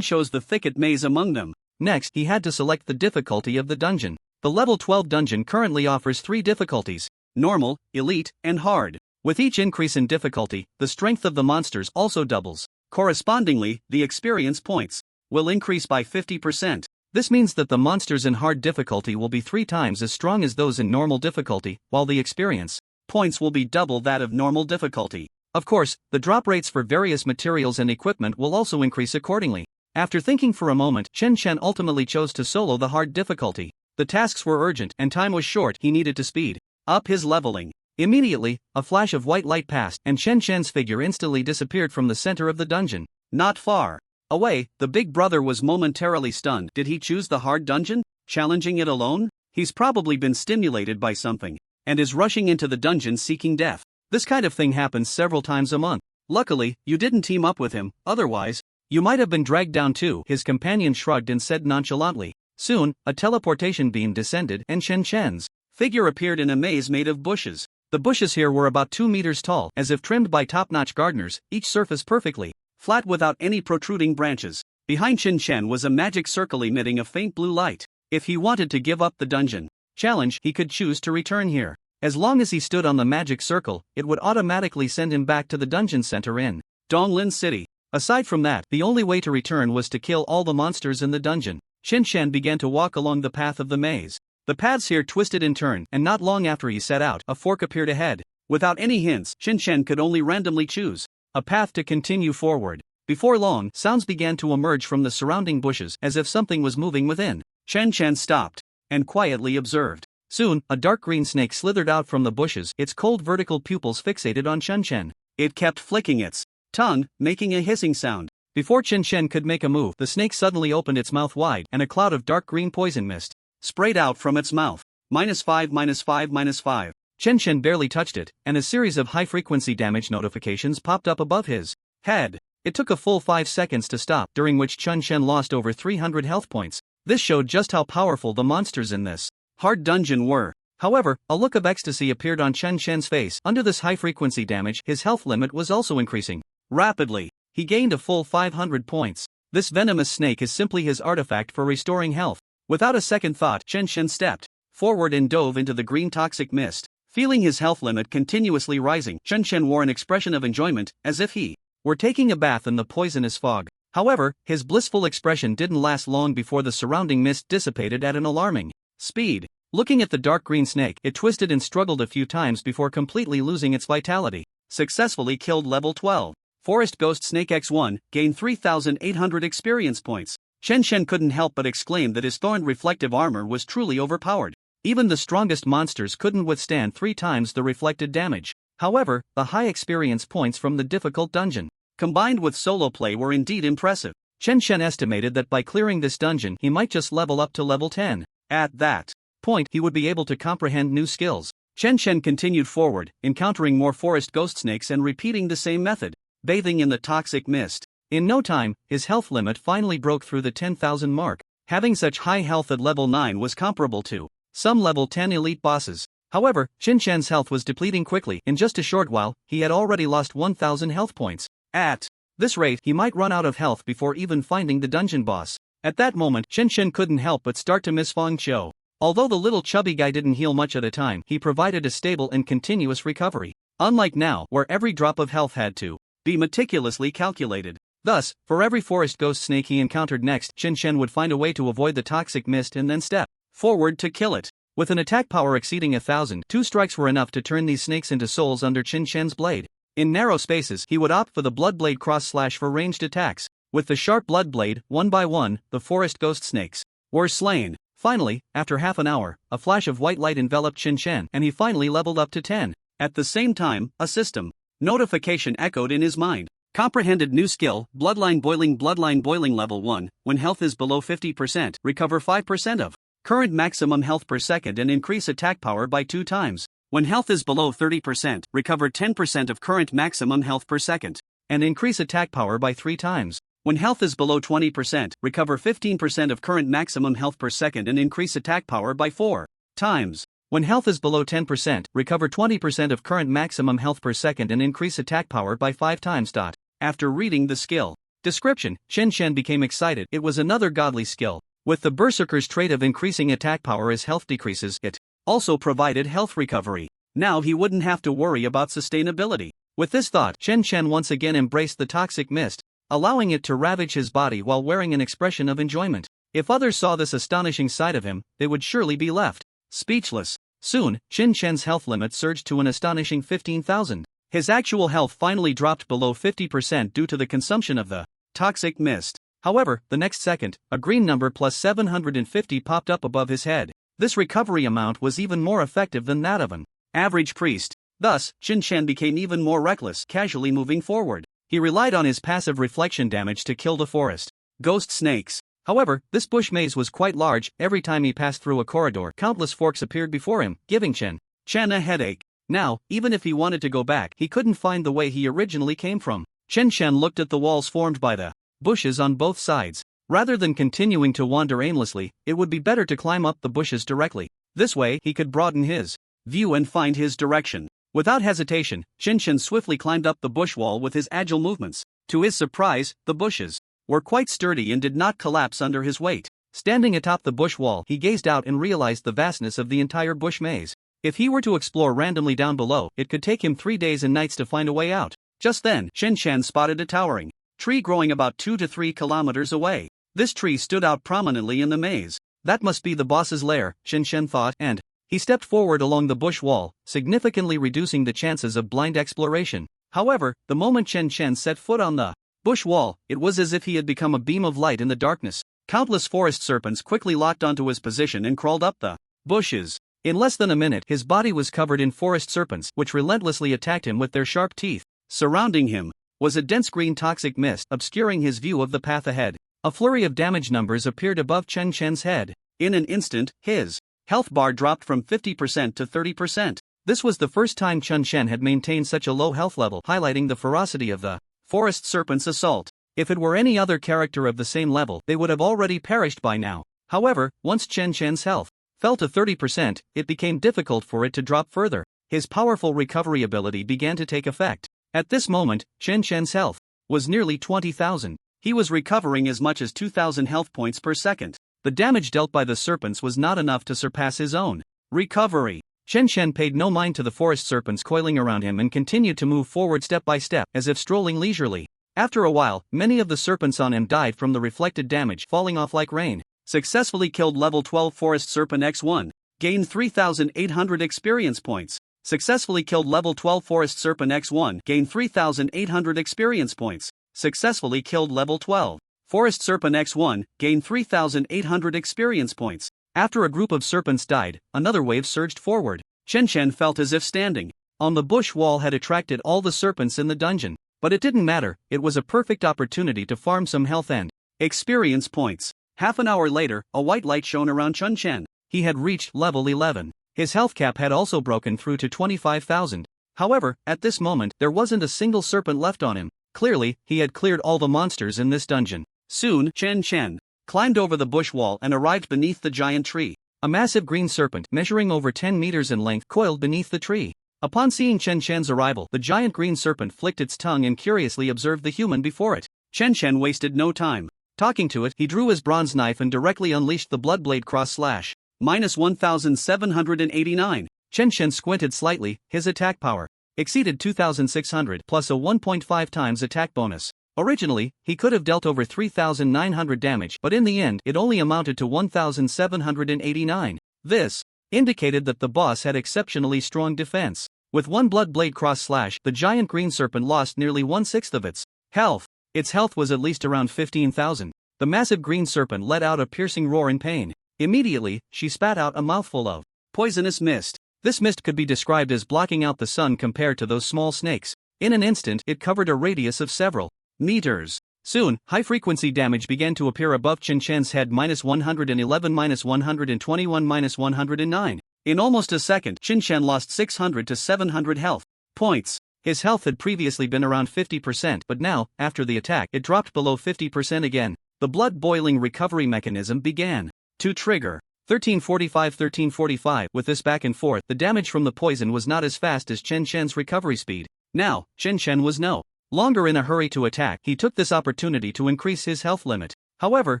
chose the Thicket Maze among them. Next, he had to select the difficulty of the dungeon. The level 12 dungeon currently offers 3 difficulties: normal, elite, and hard. With each increase in difficulty, the strength of the monsters also doubles. Correspondingly, the experience points will increase by 50%. This means that the monsters in hard difficulty will be 3 times as strong as those in normal difficulty, while the experience points will be double that of normal difficulty. Of course, the drop rates for various materials and equipment will also increase accordingly. After thinking for a moment, Chen Chen ultimately chose to solo the hard difficulty. The tasks were urgent and time was short, he needed to speed up his leveling. Immediately, a flash of white light passed and Chen Chen's figure instantly disappeared from the center of the dungeon. Not far away, the big brother was momentarily stunned. Did he choose the hard dungeon, challenging it alone? He's probably been stimulated by something and is rushing into the dungeon seeking death. This kind of thing happens several times a month. Luckily, you didn't team up with him, otherwise, you might have been dragged down too. His companion shrugged and said nonchalantly. Soon, a teleportation beam descended and Chen Chen's figure appeared in a maze made of bushes. The bushes here were about 2 meters tall, as if trimmed by top-notch gardeners, each surface perfectly flat without any protruding branches. Behind Chen Chen was a magic circle emitting a faint blue light. If he wanted to give up the dungeon, challenge, he could choose to return here. As long as he stood on the magic circle, it would automatically send him back to the dungeon center in Donglin City. Aside from that, the only way to return was to kill all the monsters in the dungeon. Qinshan began to walk along the path of the maze. The paths here twisted in turn, and not long after he set out, a fork appeared ahead. Without any hints, Qinshan could only randomly choose a path to continue forward. Before long, sounds began to emerge from the surrounding bushes as if something was moving within. Qinshan stopped and quietly observed. Soon, a dark green snake slithered out from the bushes, its cold vertical pupils fixated on Qinshan. It kept flicking its tongue, making a hissing sound. Before Qinshan could make a move, the snake suddenly opened its mouth wide, and a cloud of dark green poison mist sprayed out from its mouth. -5, -5, -5. Qinshan barely touched it, and a series of high-frequency damage notifications popped up above his head. It took a full 5 seconds to stop, during which Qinshan lost over 300 health points. This showed just how powerful the monsters in this hard dungeon were. However, a look of ecstasy appeared on Qinshan's face. Under this high-frequency damage, his health limit was also increasing rapidly. He gained a full 500 points. This venomous snake is simply his artifact for restoring health. Without a second thought, Qinshan stepped forward and dove into the green toxic mist. Feeling his health limit continuously rising, Qinshan wore an expression of enjoyment, as if he were taking a bath in the poisonous fog. However, his blissful expression didn't last long before the surrounding mist dissipated at an alarming speed. Looking at the dark green snake, it twisted and struggled a few times before completely losing its vitality. Successfully killed level 12. Forest Ghost Snake X1, gained 3,800 experience points. Qinshan couldn't help but exclaim that his thorned reflective armor was truly overpowered. Even the strongest monsters couldn't withstand 3 times the reflected damage. However, the high experience points from the difficult dungeon, combined with solo play, were indeed impressive. Qinshan estimated that by clearing this dungeon he might just level up to level 10. At that point, he would be able to comprehend new skills. Qinshan continued forward, encountering more forest ghost snakes and repeating the same method, bathing in the toxic mist. In no time, his health limit finally broke through the 10,000 mark. Having such high health at level 9 was comparable to some level 10 elite bosses. However, Qinshan's health was depleting quickly. In just a short while, he had already lost 1,000 health points. At this rate, he might run out of health before even finding the dungeon boss. At that moment, Qinshan couldn't help but start to miss Feng Qiu. Although the little chubby guy didn't heal much at a time, he provided a stable and continuous recovery. Unlike now, where every drop of health had to be meticulously calculated. Thus, for every forest ghost snake he encountered next, Qinshan would find a way to avoid the toxic mist and then step forward to kill it. With an attack power exceeding 1,000, 2 strikes were enough to turn these snakes into souls under Qinshan's blade. In narrow spaces, he would opt for the blood blade cross slash for ranged attacks. With the sharp blood blade, one by one, the forest ghost snakes were slain. Finally, after half an hour, a flash of white light enveloped Qinshan, and he finally leveled up to 10. At the same time, a system notification echoed in his mind. Comprehended new skill, Bloodline Boiling level 1, when health is below 50%, recover 5% of current maximum health per second and increase attack power by 2 times. When health is below 30%, recover 10% of current maximum health per second, and increase attack power by 3 times. When health is below 20%, recover 15% of current maximum health per second and increase attack power by 4 times. When health is below 10%, recover 20% of current maximum health per second and increase attack power by 5 times. After reading the skill description, Qinshan became excited. It was another godly skill. With the berserker's trait of increasing attack power as health decreases, it also provided health recovery. Now he wouldn't have to worry about sustainability. With this thought, Qinshan once again embraced the toxic mist, allowing it to ravage his body while wearing an expression of enjoyment. If others saw this astonishing side of him, they would surely be left speechless. Soon, Qinshan's health limit surged to an astonishing 15,000. His actual health finally dropped below 50% due to the consumption of the toxic mist. However, the next second, a green number plus 750 popped up above his head. This recovery amount was even more effective than that of an average priest. Thus, Qinshan became even more reckless, casually moving forward. He relied on his passive reflection damage to kill the forest ghost snakes. However, this bush maze was quite large. Every time he passed through a corridor, countless forks appeared before him, giving Qinshan a headache. Now, even if he wanted to go back, he couldn't find the way he originally came from. Qinshan looked at the walls formed by the bushes on both sides. Rather than continuing to wander aimlessly, it would be better to climb up the bushes directly. This way, he could broaden his view and find his direction. Without hesitation, Qinshan swiftly climbed up the bush wall with his agile movements. To his surprise, the bushes were quite sturdy and did not collapse under his weight. Standing atop the bush wall, he gazed out and realized the vastness of the entire bush maze. If he were to explore randomly down below, it could take him 3 days and nights to find a way out. Just then, Chen Chen spotted a towering tree growing about 2 to 3 kilometers away. This tree stood out prominently in the maze. That must be the boss's lair, Chen Chen thought, and he stepped forward along the bush wall, significantly reducing the chances of blind exploration. However, the moment Chen Chen set foot on the bush wall, it was as if he had become a beam of light in the darkness. Countless forest serpents quickly locked onto his position and crawled up the bushes. In less than a minute, his body was covered in forest serpents, which relentlessly attacked him with their sharp teeth. Surrounding him was a dense green toxic mist, obscuring his view of the path ahead. A flurry of damage numbers appeared above Chen Chen's head. In an instant, his health bar dropped from 50% to 30%. This was the first time Chen Chen had maintained such a low health level, highlighting the ferocity of the forest serpent's assault. If it were any other character of the same level, they would have already perished by now. However, once Chen Chen's health fell to 30%, it became difficult for it to drop further. His powerful recovery ability began to take effect. At this moment, Chen Chen's health was nearly 20,000. He was recovering as much as 2,000 health points per second. The damage dealt by the serpents was not enough to surpass his own recovery. Chen Chen paid no mind to the forest serpents coiling around him and continued to move forward step by step, as if strolling leisurely. After a while, many of the serpents on him died from the reflected damage falling off like rain. Successfully killed level 12 Forest Serpent X1. Gained 3,800 experience points. Successfully killed level 12 Forest Serpent X1. Gained 3,800 experience points. Successfully killed level 12 Forest Serpent X1. Gained 3,800 experience points. After a group of serpents died, another wave surged forward. Chen Chen felt as if standing on the bush wall had attracted all the serpents in the dungeon. But it didn't matter, it was a perfect opportunity to farm some health and experience points. Half an hour later, a white light shone around Chen Chen. He had reached level 11. His health cap had also broken through to 25,000. However, at this moment, there wasn't a single serpent left on him. Clearly, he had cleared all the monsters in this dungeon. Soon, Chen Chen climbed over the bush wall and arrived beneath the giant tree. A massive green serpent, measuring over 10 meters in length, coiled beneath the tree. Upon seeing Chen Chen's arrival, the giant green serpent flicked its tongue and curiously observed the human before it. Chen Chen wasted no time. Talking to it, he drew his bronze knife and directly unleashed the Bloodblade cross slash. Minus 1,789. Chen Chen squinted slightly. His attack power exceeded 2,600 plus a 1.5 times attack bonus. Originally, he could have dealt over 3,900 damage, but in the end, it only amounted to 1,789. This indicated that the boss had exceptionally strong defense. With one Bloodblade cross slash, the giant green serpent lost nearly 1/6 of its health. Its health was at least around 15,000. The massive green serpent let out a piercing roar in pain. Immediately, she spat out a mouthful of poisonous mist. This mist could be described as blocking out the sun compared to those small snakes. In an instant, it covered a radius of several meters. Soon, high-frequency damage began to appear above Chen Chen's head. Minus 111, minus 121, minus 109. In almost a second, Chen Chen lost 600 to 700 health points. His health had previously been around 50%, but now, after the attack, it dropped below 50% again. The blood-boiling recovery mechanism began to trigger. 1345. With this back and forth, the damage from the poison was not as fast as Chen Chen's recovery speed. Now, Chen Chen was no longer in a hurry to attack. He took this opportunity to increase his health limit. However,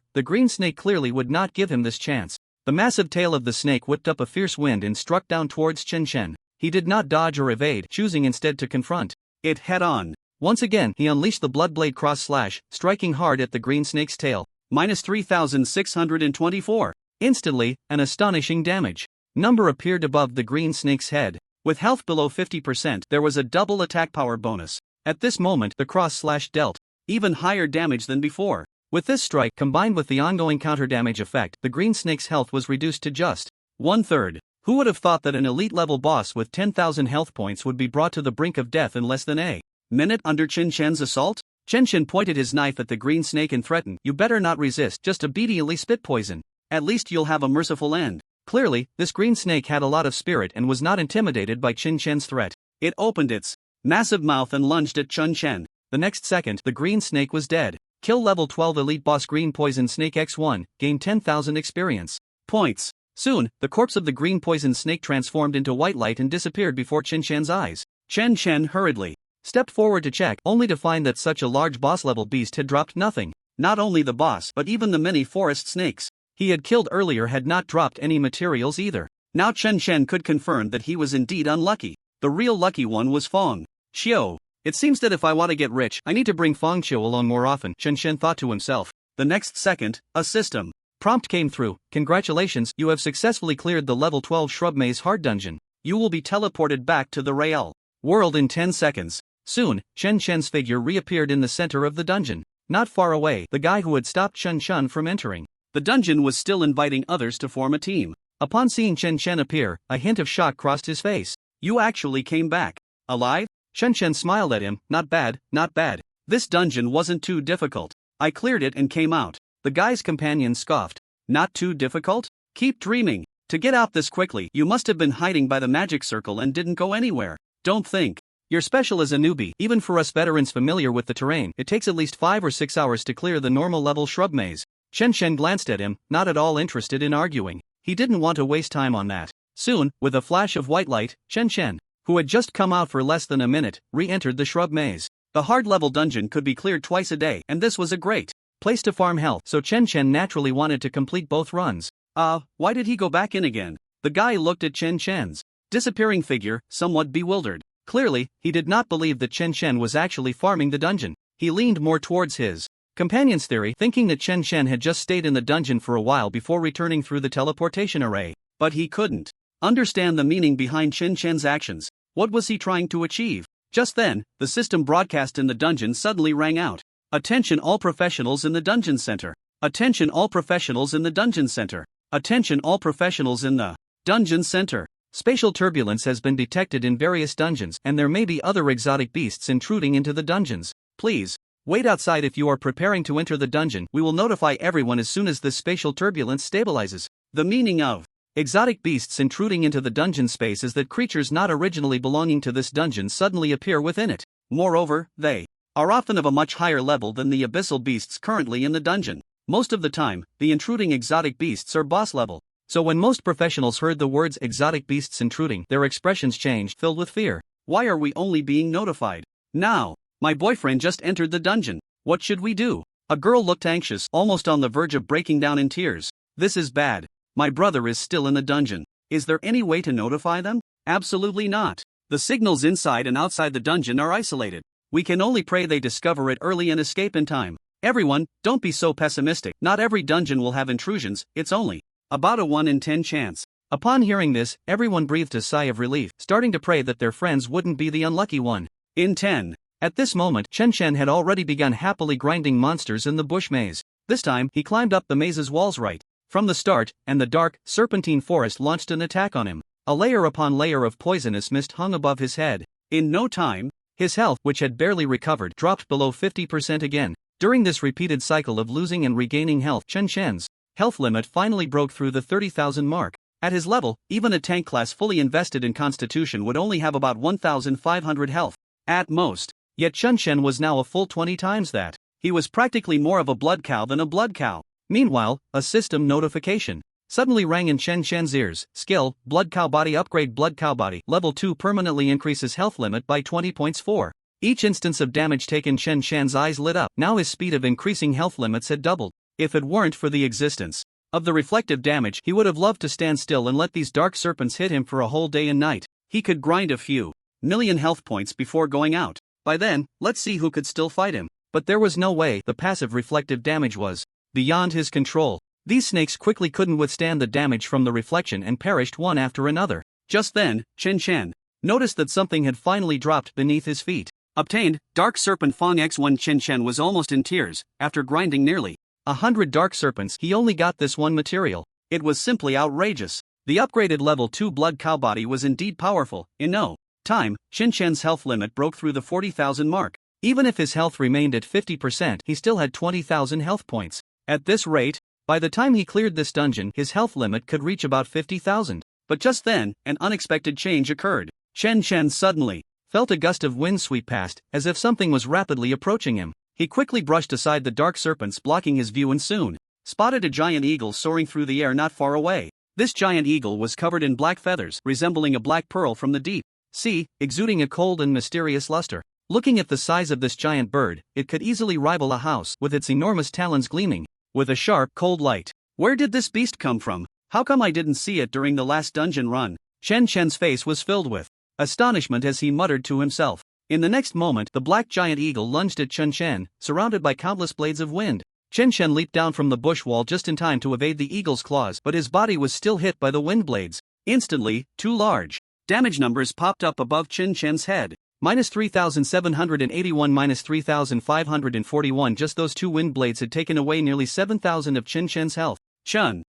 the green snake clearly would not give him this chance. The massive tail of the snake whipped up a fierce wind and struck down towards Chen Chen. He did not dodge or evade, choosing instead to confront it head-on. Once again, he unleashed the Bloodblade cross slash, striking hard at the green snake's tail. Minus 3,624. Instantly, an astonishing damage number appeared above the green snake's head. With health below 50%, there was a double attack power bonus. At this moment, the cross slash dealt even higher damage than before. With this strike, combined with the ongoing counter damage effect, the green snake's health was reduced to just 1/3. Who would have thought that an elite-level boss with 10,000 health points would be brought to the brink of death in less than a minute under Chen Chen's assault? Chen Chen pointed his knife at the green snake and threatened, "You better not resist, just obediently spit poison. At least you'll have a merciful end." Clearly, this green snake had a lot of spirit and was not intimidated by Chen Chen's threat. It opened its massive mouth and lunged at Chen Chen. The next second, the green snake was dead. Kill level 12 elite boss green poison snake X1, gain 10,000 experience points. Soon, the corpse of the green poison snake transformed into white light and disappeared before Chen Chen's eyes. Chen Chen hurriedly stepped forward to check, only to find that such a large boss-level beast had dropped nothing. Not only the boss, but even the many forest snakes. he had killed earlier had not dropped any materials either. Now Chen Chen could confirm that he was indeed unlucky. The real lucky one was Fong Xiu. It seems that if I want to get rich, I need to bring Fong Xiu along more often, Chen Chen thought to himself. The next second, a system prompt came through. Congratulations, you have successfully cleared the level 12 Shrub Maze hard dungeon. You will be teleported back to the real world in 10 seconds. Soon, Chen Chen's figure reappeared in the center of the dungeon. Not far away, the guy who had stopped Chen Chen from entering the dungeon was still inviting others to form a team. Upon seeing Chen Chen appear, a hint of shock crossed his face. You actually came back. Alive? Chen Chen smiled at him. Not bad, not bad. This dungeon wasn't too difficult. I cleared it and came out. The guy's companion scoffed. Not too difficult? Keep dreaming. To get out this quickly, you must have been hiding by the magic circle and didn't go anywhere. Don't think you're special as a newbie. Even for us veterans familiar with the terrain, it takes at least 5 or 6 hours to clear the normal level shrub maze. Chen Chen glanced at him, not at all interested in arguing. He didn't want to waste time on that. Soon, with a flash of white light, Chen Chen, who had just come out for less than a minute, re-entered the shrub maze. The hard-level dungeon could be cleared twice a day, and this was a great place to farm health, so Chen Chen naturally wanted to complete both runs. Why did he go back in again? The guy looked at Chen Chen's disappearing figure, somewhat bewildered. Clearly, he did not believe that Chen Chen was actually farming the dungeon. He leaned more towards his companion's theory, thinking that Chen Chen had just stayed in the dungeon for a while before returning through the teleportation array. But he couldn't understand the meaning behind Chen Chen's actions. What was he trying to achieve? Just then, the system broadcast in the dungeon suddenly rang out. Attention all professionals in the dungeon center. Attention all professionals in the dungeon center. Attention all professionals in the dungeon center. Spatial turbulence has been detected in various dungeons, and there may be other exotic beasts intruding into the dungeons. Please wait outside if you are preparing to enter the dungeon. We will notify everyone as soon as this spatial turbulence stabilizes. The meaning of exotic beasts intruding into the dungeon space is that creatures not originally belonging to this dungeon suddenly appear within it. Moreover, they are often of a much higher level than the abyssal beasts currently in the dungeon. Most of the time, the intruding exotic beasts are boss level. So when most professionals heard the words exotic beasts intruding, their expressions changed, filled with fear. Why are we only being notified now? My boyfriend just entered the dungeon. What should we do? A girl looked anxious, almost on the verge of breaking down in tears. This is bad. My brother is still in the dungeon. Is there any way to notify them? Absolutely not. The signals inside and outside the dungeon are isolated. We can only pray they discover it early and escape in time. Everyone, don't be so pessimistic. Not every dungeon will have intrusions, it's only about a 1 in 10 chance. Upon hearing this, everyone breathed a sigh of relief, starting to pray that their friends wouldn't be the unlucky one. In 10. At this moment, Chen Chen had already begun happily grinding monsters in the bush maze. This time, he climbed up the maze's walls right from the start, and the dark, serpentine forest launched an attack on him. A layer upon layer of poisonous mist hung above his head. In no time, his health, which had barely recovered, dropped below 50% again. During this repeated cycle of losing and regaining health, Chen Chen's health limit finally broke through the 30,000 mark. At his level, even a tank class fully invested in Constitution would only have about 1,500 health, at most. Yet Chen Chen was now a full 20 times that. He was practically more of a blood cow than a blood cow. Meanwhile, a system notification suddenly rang in Chen Chen's ears. Skill, Blood Cow Body Upgrade. Blood Cow Body, Level 2 permanently increases health limit by 20 points. 4. Each instance of damage taken, Chen Chen's eyes lit up. Now his speed of increasing health limits had doubled. If it weren't for the existence of the reflective damage, he would have loved to stand still and let these dark serpents hit him for a whole day and night. He could grind a few million health points before going out. By then, let's see who could still fight him. But there was no way. The passive reflective damage was beyond his control. These snakes quickly couldn't withstand the damage from the reflection and perished one after another. Just then, Chen Chen noticed that something had finally dropped beneath his feet. Obtained, Dark Serpent Fong X1. Chen Chen was almost in tears. After grinding nearly 100 dark serpents, he only got this one material. It was simply outrageous. The upgraded level 2 Blood Cow Body was indeed powerful. In no time, Chen Chen's health limit broke through the 40,000 mark. Even if his health remained at 50%, he still had 20,000 health points. At this rate, by the time he cleared this dungeon, his health limit could reach about 50,000. But just then, an unexpected change occurred. Chen Chen suddenly felt a gust of wind sweep past, as if something was rapidly approaching him. He quickly brushed aside the dark serpents blocking his view and soon spotted a giant eagle soaring through the air not far away. This giant eagle was covered in black feathers, resembling a black pearl from the deep sea, exuding a cold and mysterious luster. Looking at the size of this giant bird, it could easily rival a house, with its enormous talons gleaming with a sharp, cold light. Where did this beast come from? How come I didn't see it during the last dungeon run? Chen Chen's face was filled with astonishment as he muttered to himself. In the next moment, the black giant eagle lunged at Chen Chen, surrounded by countless blades of wind. Chen Chen leaped down from the bush wall just in time to evade the eagle's claws, but his body was still hit by the wind blades. Instantly, two large damage numbers popped up above Chen Chen's head. -3,781 -3,541. Just those two wind blades had taken away nearly 7,000 of Chen Chen's health. Chen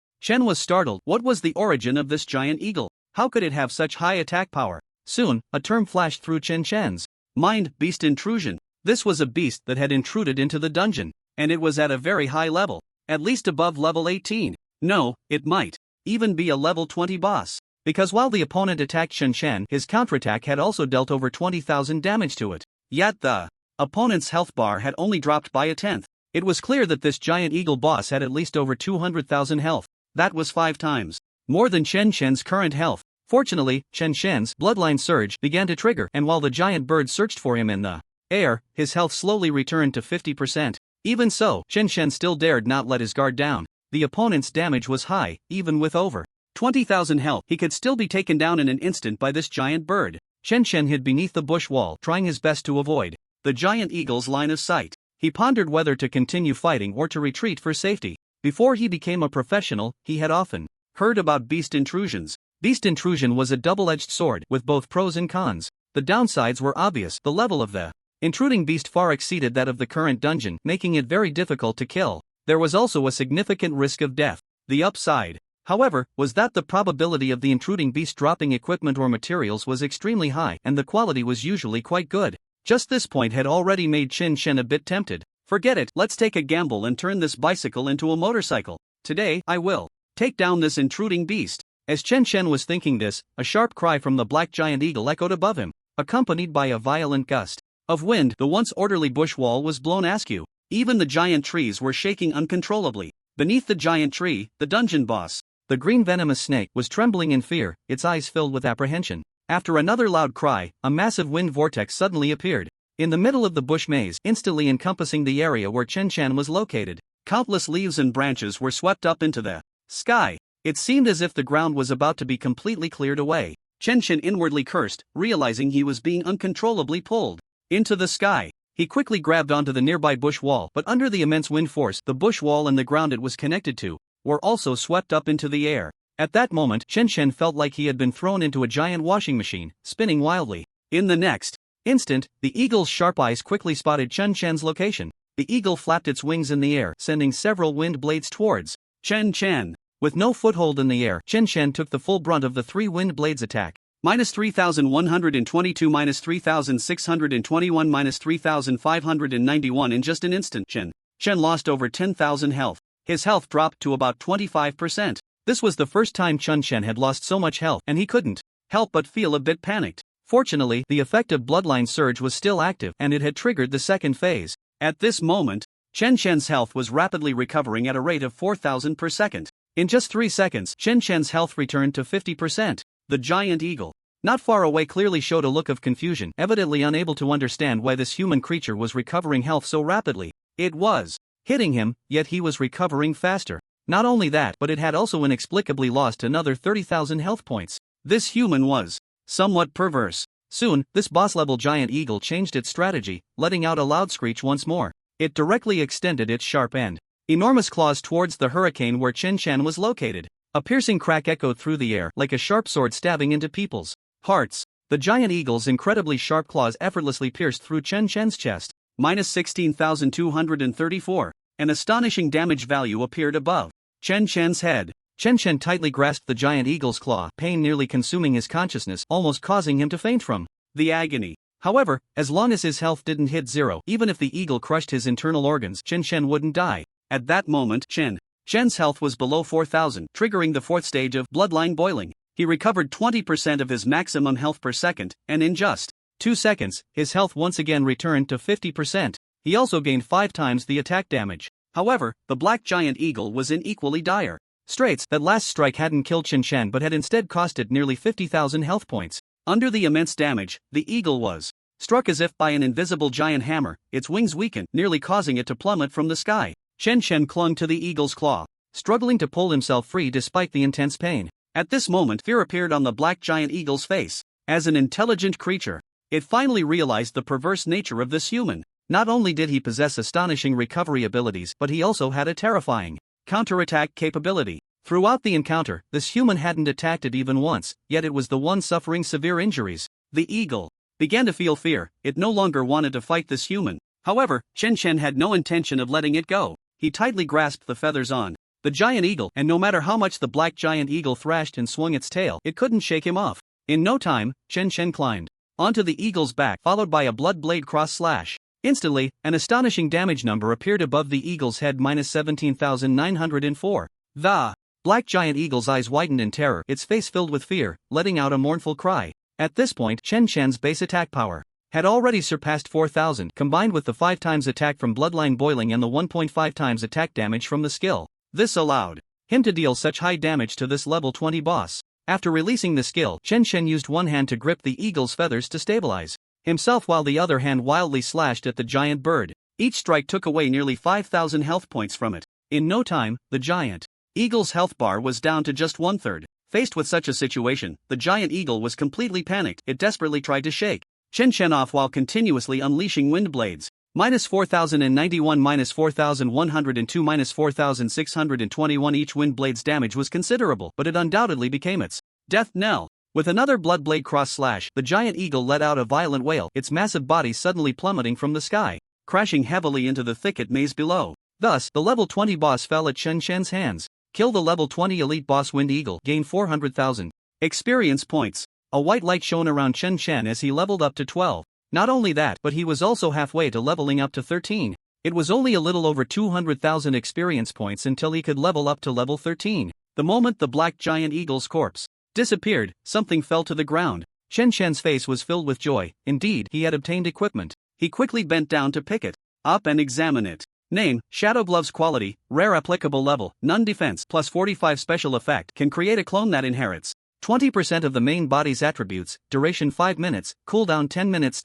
was startled. What was the origin of this giant eagle? How could it have such high attack power? Soon, a term flashed through Chen Chen's mind: beast intrusion. This was a beast that had intruded into the dungeon, and it was at a very high level, at least above level 18. No, it might even be a level 20 boss. Because while the opponent attacked Chen Chen, his counterattack had also dealt over 20,000 damage to it. Yet the opponent's health bar had only dropped by a tenth. It was clear that this giant eagle boss had at least over 200,000 health. That was 5 times more than Chen Chen's current health. Fortunately, Chen Chen's bloodline surge began to trigger, and while the giant bird searched for him in the air, his health slowly returned to 50%. Even so, Chen Chen still dared not let his guard down. The opponent's damage was high, even with over 20,000 health. He could still be taken down in an instant by this giant bird. Chen Chen hid beneath the bush wall, trying his best to avoid the giant eagle's line of sight. He pondered whether to continue fighting or to retreat for safety. Before he became a professional, he had often heard about beast intrusions. Beast intrusion was a double-edged sword with both pros and cons. The downsides were obvious. The level of the intruding beast far exceeded that of the current dungeon, making it very difficult to kill. There was also a significant risk of death. The upside, however, was that the probability of the intruding beast dropping equipment or materials was extremely high, and the quality was usually quite good. Just this point had already made Chen Chen a bit tempted. Forget it, let's take a gamble and turn this bicycle into a motorcycle. Today, I will take down this intruding beast. As Chen Chen was thinking this, a sharp cry from the black giant eagle echoed above him, accompanied by a violent gust of wind. The once orderly bush wall was blown askew. Even the giant trees were shaking uncontrollably. Beneath the giant tree, the dungeon boss, the green venomous snake, was trembling in fear, its eyes filled with apprehension. After another loud cry, a massive wind vortex suddenly appeared in the middle of the bush maze, instantly encompassing the area where Chen Chen was located. Countless leaves and branches were swept up into the sky. It seemed as if the ground was about to be completely cleared away. Chen Chen inwardly cursed, realizing he was being uncontrollably pulled into the sky. He quickly grabbed onto the nearby bush wall, but under the immense wind force, the bush wall and the ground it was connected to were also swept up into the air. At that moment, Chen Chen felt like he had been thrown into a giant washing machine, spinning wildly. In the next instant, the eagle's sharp eyes quickly spotted Chen Chen's location. The eagle flapped its wings in the air, sending several wind blades towards Chen Chen. With no foothold in the air, Chen Chen took the full brunt of the 3 wind blades attack. -3,122 -3,621 -3,591 in just an instant. Chen lost over 10,000 health. His health dropped to about 25%. This was the first time Chen Chen had lost so much health, and he couldn't help but feel a bit panicked. Fortunately, the effect of bloodline surge was still active, and it had triggered the second phase. At this moment, Chen Chen's health was rapidly recovering at a rate of 4,000 per second. In just 3 seconds, Chen Chen's health returned to 50%. The giant eagle, not far away, clearly showed a look of confusion, evidently unable to understand why this human creature was recovering health so rapidly. It was hitting him, yet he was recovering faster. Not only that, but it had also inexplicably lost another 30,000 health points. This human was somewhat perverse. Soon, this boss-level giant eagle changed its strategy, letting out a loud screech once more. It directly extended its sharp end enormous claws towards the hurricane where Chen Chen was located. A piercing crack echoed through the air, like a sharp sword stabbing into people's hearts. The giant eagle's incredibly sharp claws effortlessly pierced through Chen Chen's chest. -16,234. An astonishing damage value appeared above Chen Chen's head. Chen Chen tightly grasped the giant eagle's claw, pain nearly consuming his consciousness, almost causing him to faint from the agony. However, as long as his health didn't hit 0, even if the eagle crushed his internal organs, Chen Chen wouldn't die. At that moment, Chen's health was below 4,000, triggering the 4th stage of bloodline boiling. He recovered 20% of his maximum health per second, and in just 2 seconds, his health once again returned to 50%. He also gained 5 times the attack damage. However, the black giant eagle was in equally dire straits. That last strike hadn't killed Chen Chen but had instead cost it nearly 50,000 health points. Under the immense damage, the eagle was struck as if by an invisible giant hammer. Its wings weakened, nearly causing it to plummet from the sky. Chen Chen clung to the eagle's claw, struggling to pull himself free despite the intense pain. At this moment, fear appeared on the black giant eagle's face. As an intelligent creature, it finally realized the perverse nature of this human. Not only did he possess astonishing recovery abilities, but he also had a terrifying counterattack capability. Throughout the encounter, this human hadn't attacked it even once, yet it was the one suffering severe injuries. The eagle began to feel fear. It no longer wanted to fight this human. However, Chen Chen had no intention of letting it go. He tightly grasped the feathers on the giant eagle, and no matter how much the black giant eagle thrashed and swung its tail, it couldn't shake him off. In no time, Chen Chen climbed onto the eagle's back, followed by a blood blade cross slash. Instantly, an astonishing damage number appeared above the eagle's head, -17,904. The black giant eagle's eyes widened in terror, its face filled with fear, letting out a mournful cry. At this point, Chen Chen's base attack power had already surpassed 4,000, combined with the 5 times attack from bloodline boiling and the 1.5 times attack damage from the skill. This allowed him to deal such high damage to this level 20 boss. After releasing the skill, Chen Chen used one hand to grip the eagle's feathers to stabilize himself while the other hand wildly slashed at the giant bird. Each strike took away nearly 5,000 health points from it. In no time, the giant eagle's health bar was down to just 1/3. Faced with such a situation, the giant eagle was completely panicked. It desperately tried to shake Chen Chen off while continuously unleashing wind blades. -4,091, -4,102, -4,621. Each wind blade's damage was considerable, but it undoubtedly became its death knell. With another blood blade cross slash, the giant eagle let out a violent wail, its massive body suddenly plummeting from the sky, crashing heavily into the thicket maze below. Thus, the level 20 boss fell at Chen Chen's hands. Kill the level 20 elite boss Wind Eagle, gain 400,000 experience points. A white light shone around Chen Chen as he leveled up to 12. Not only that, but he was also halfway to leveling up to 13. It was only a little over 200,000 experience points until he could level up to level 13. The moment the black giant eagle's corpse disappeared, something fell to the ground. Chen Chen's face was filled with joy. Indeed, he had obtained equipment. He quickly bent down to pick it up and examine it. Name, Shadow Gloves. Quality, rare. Applicable level, none. Defense, +45. Special effect, can create a clone that inherits 20% of the main body's attributes. Duration 5 minutes, cooldown 10 minutes.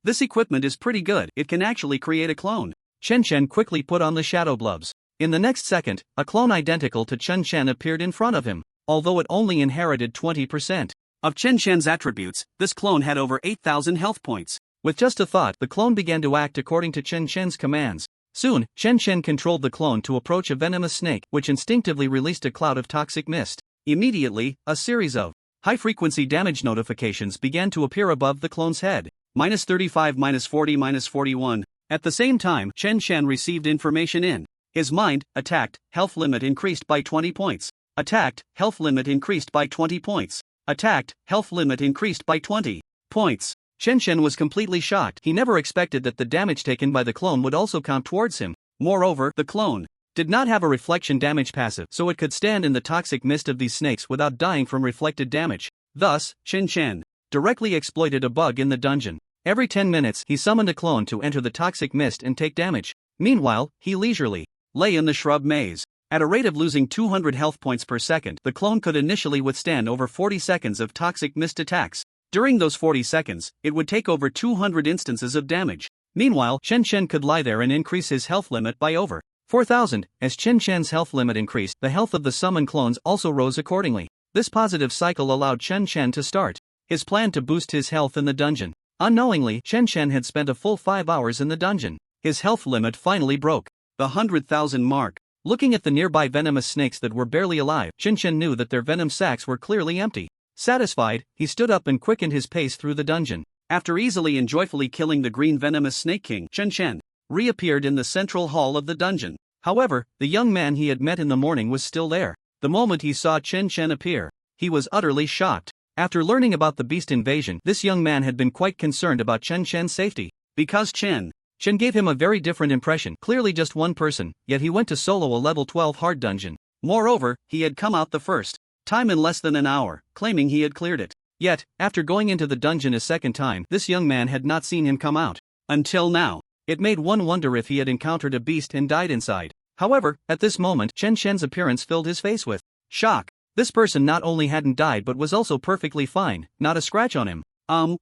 This equipment is pretty good, it can actually create a clone. Chen Chen quickly put on the Shadow Gloves. In the next second, a clone identical to Chen Chen appeared in front of him. Although it only inherited 20% of Chen Chen's attributes, this clone had over 8,000 health points. With just a thought, the clone began to act according to Chen Chen's commands. Soon, Chen Chen controlled the clone to approach a venomous snake, which instinctively released a cloud of toxic mist. Immediately, a series of high-frequency damage notifications began to appear above the clone's head. -35, -40, -41. At the same time, Chen Chen received information in his mind. Attacked, health limit increased by 20 points. Attacked, health limit increased by 20 points. Attacked, health limit increased by 20 points. Chen Chen was completely shocked. He never expected that the damage taken by the clone would also count towards him. Moreover, the clone did not have a reflection damage passive, so it could stand in the toxic mist of these snakes without dying from reflected damage. Thus, Chen Chen directly exploited a bug in the dungeon. Every 10 minutes, he summoned a clone to enter the toxic mist and take damage. Meanwhile, he leisurely lay in the shrub maze. At a rate of losing 200 health points per second, the clone could initially withstand over 40 seconds of toxic mist attacks. During those 40 seconds, it would take over 200 instances of damage. Meanwhile, Chen Chen could lie there and increase his health limit by over 4,000. As Chen Chen's health limit increased, the health of the summoned clones also rose accordingly. This positive cycle allowed Chen Chen to start his plan to boost his health in the dungeon. Unknowingly, Chen Chen had spent a full 5 hours in the dungeon. His health limit finally broke the 100,000 mark. Looking at the nearby venomous snakes that were barely alive, Chen Chen knew that their venom sacs were clearly empty. Satisfied, he stood up and quickened his pace through the dungeon. After easily and joyfully killing the green venomous snake king, Chen Chen reappeared in the central hall of the dungeon. However, the young man he had met in the morning was still there. The moment he saw Chen Chen appear, he was utterly shocked. After learning about the beast invasion, this young man had been quite concerned about Chen Chen's safety. Because Chen gave him a very different impression, clearly just one person, yet he went to solo a level 12 hard dungeon. Moreover, he had come out the first time in less than an hour, claiming he had cleared it. Yet, after going into the dungeon a second time, this young man had not seen him come out. Until now. It made one wonder if he had encountered a beast and died inside. However, at this moment, Chen Chen's appearance filled his face with shock. This person not only hadn't died but was also perfectly fine, not a scratch on him.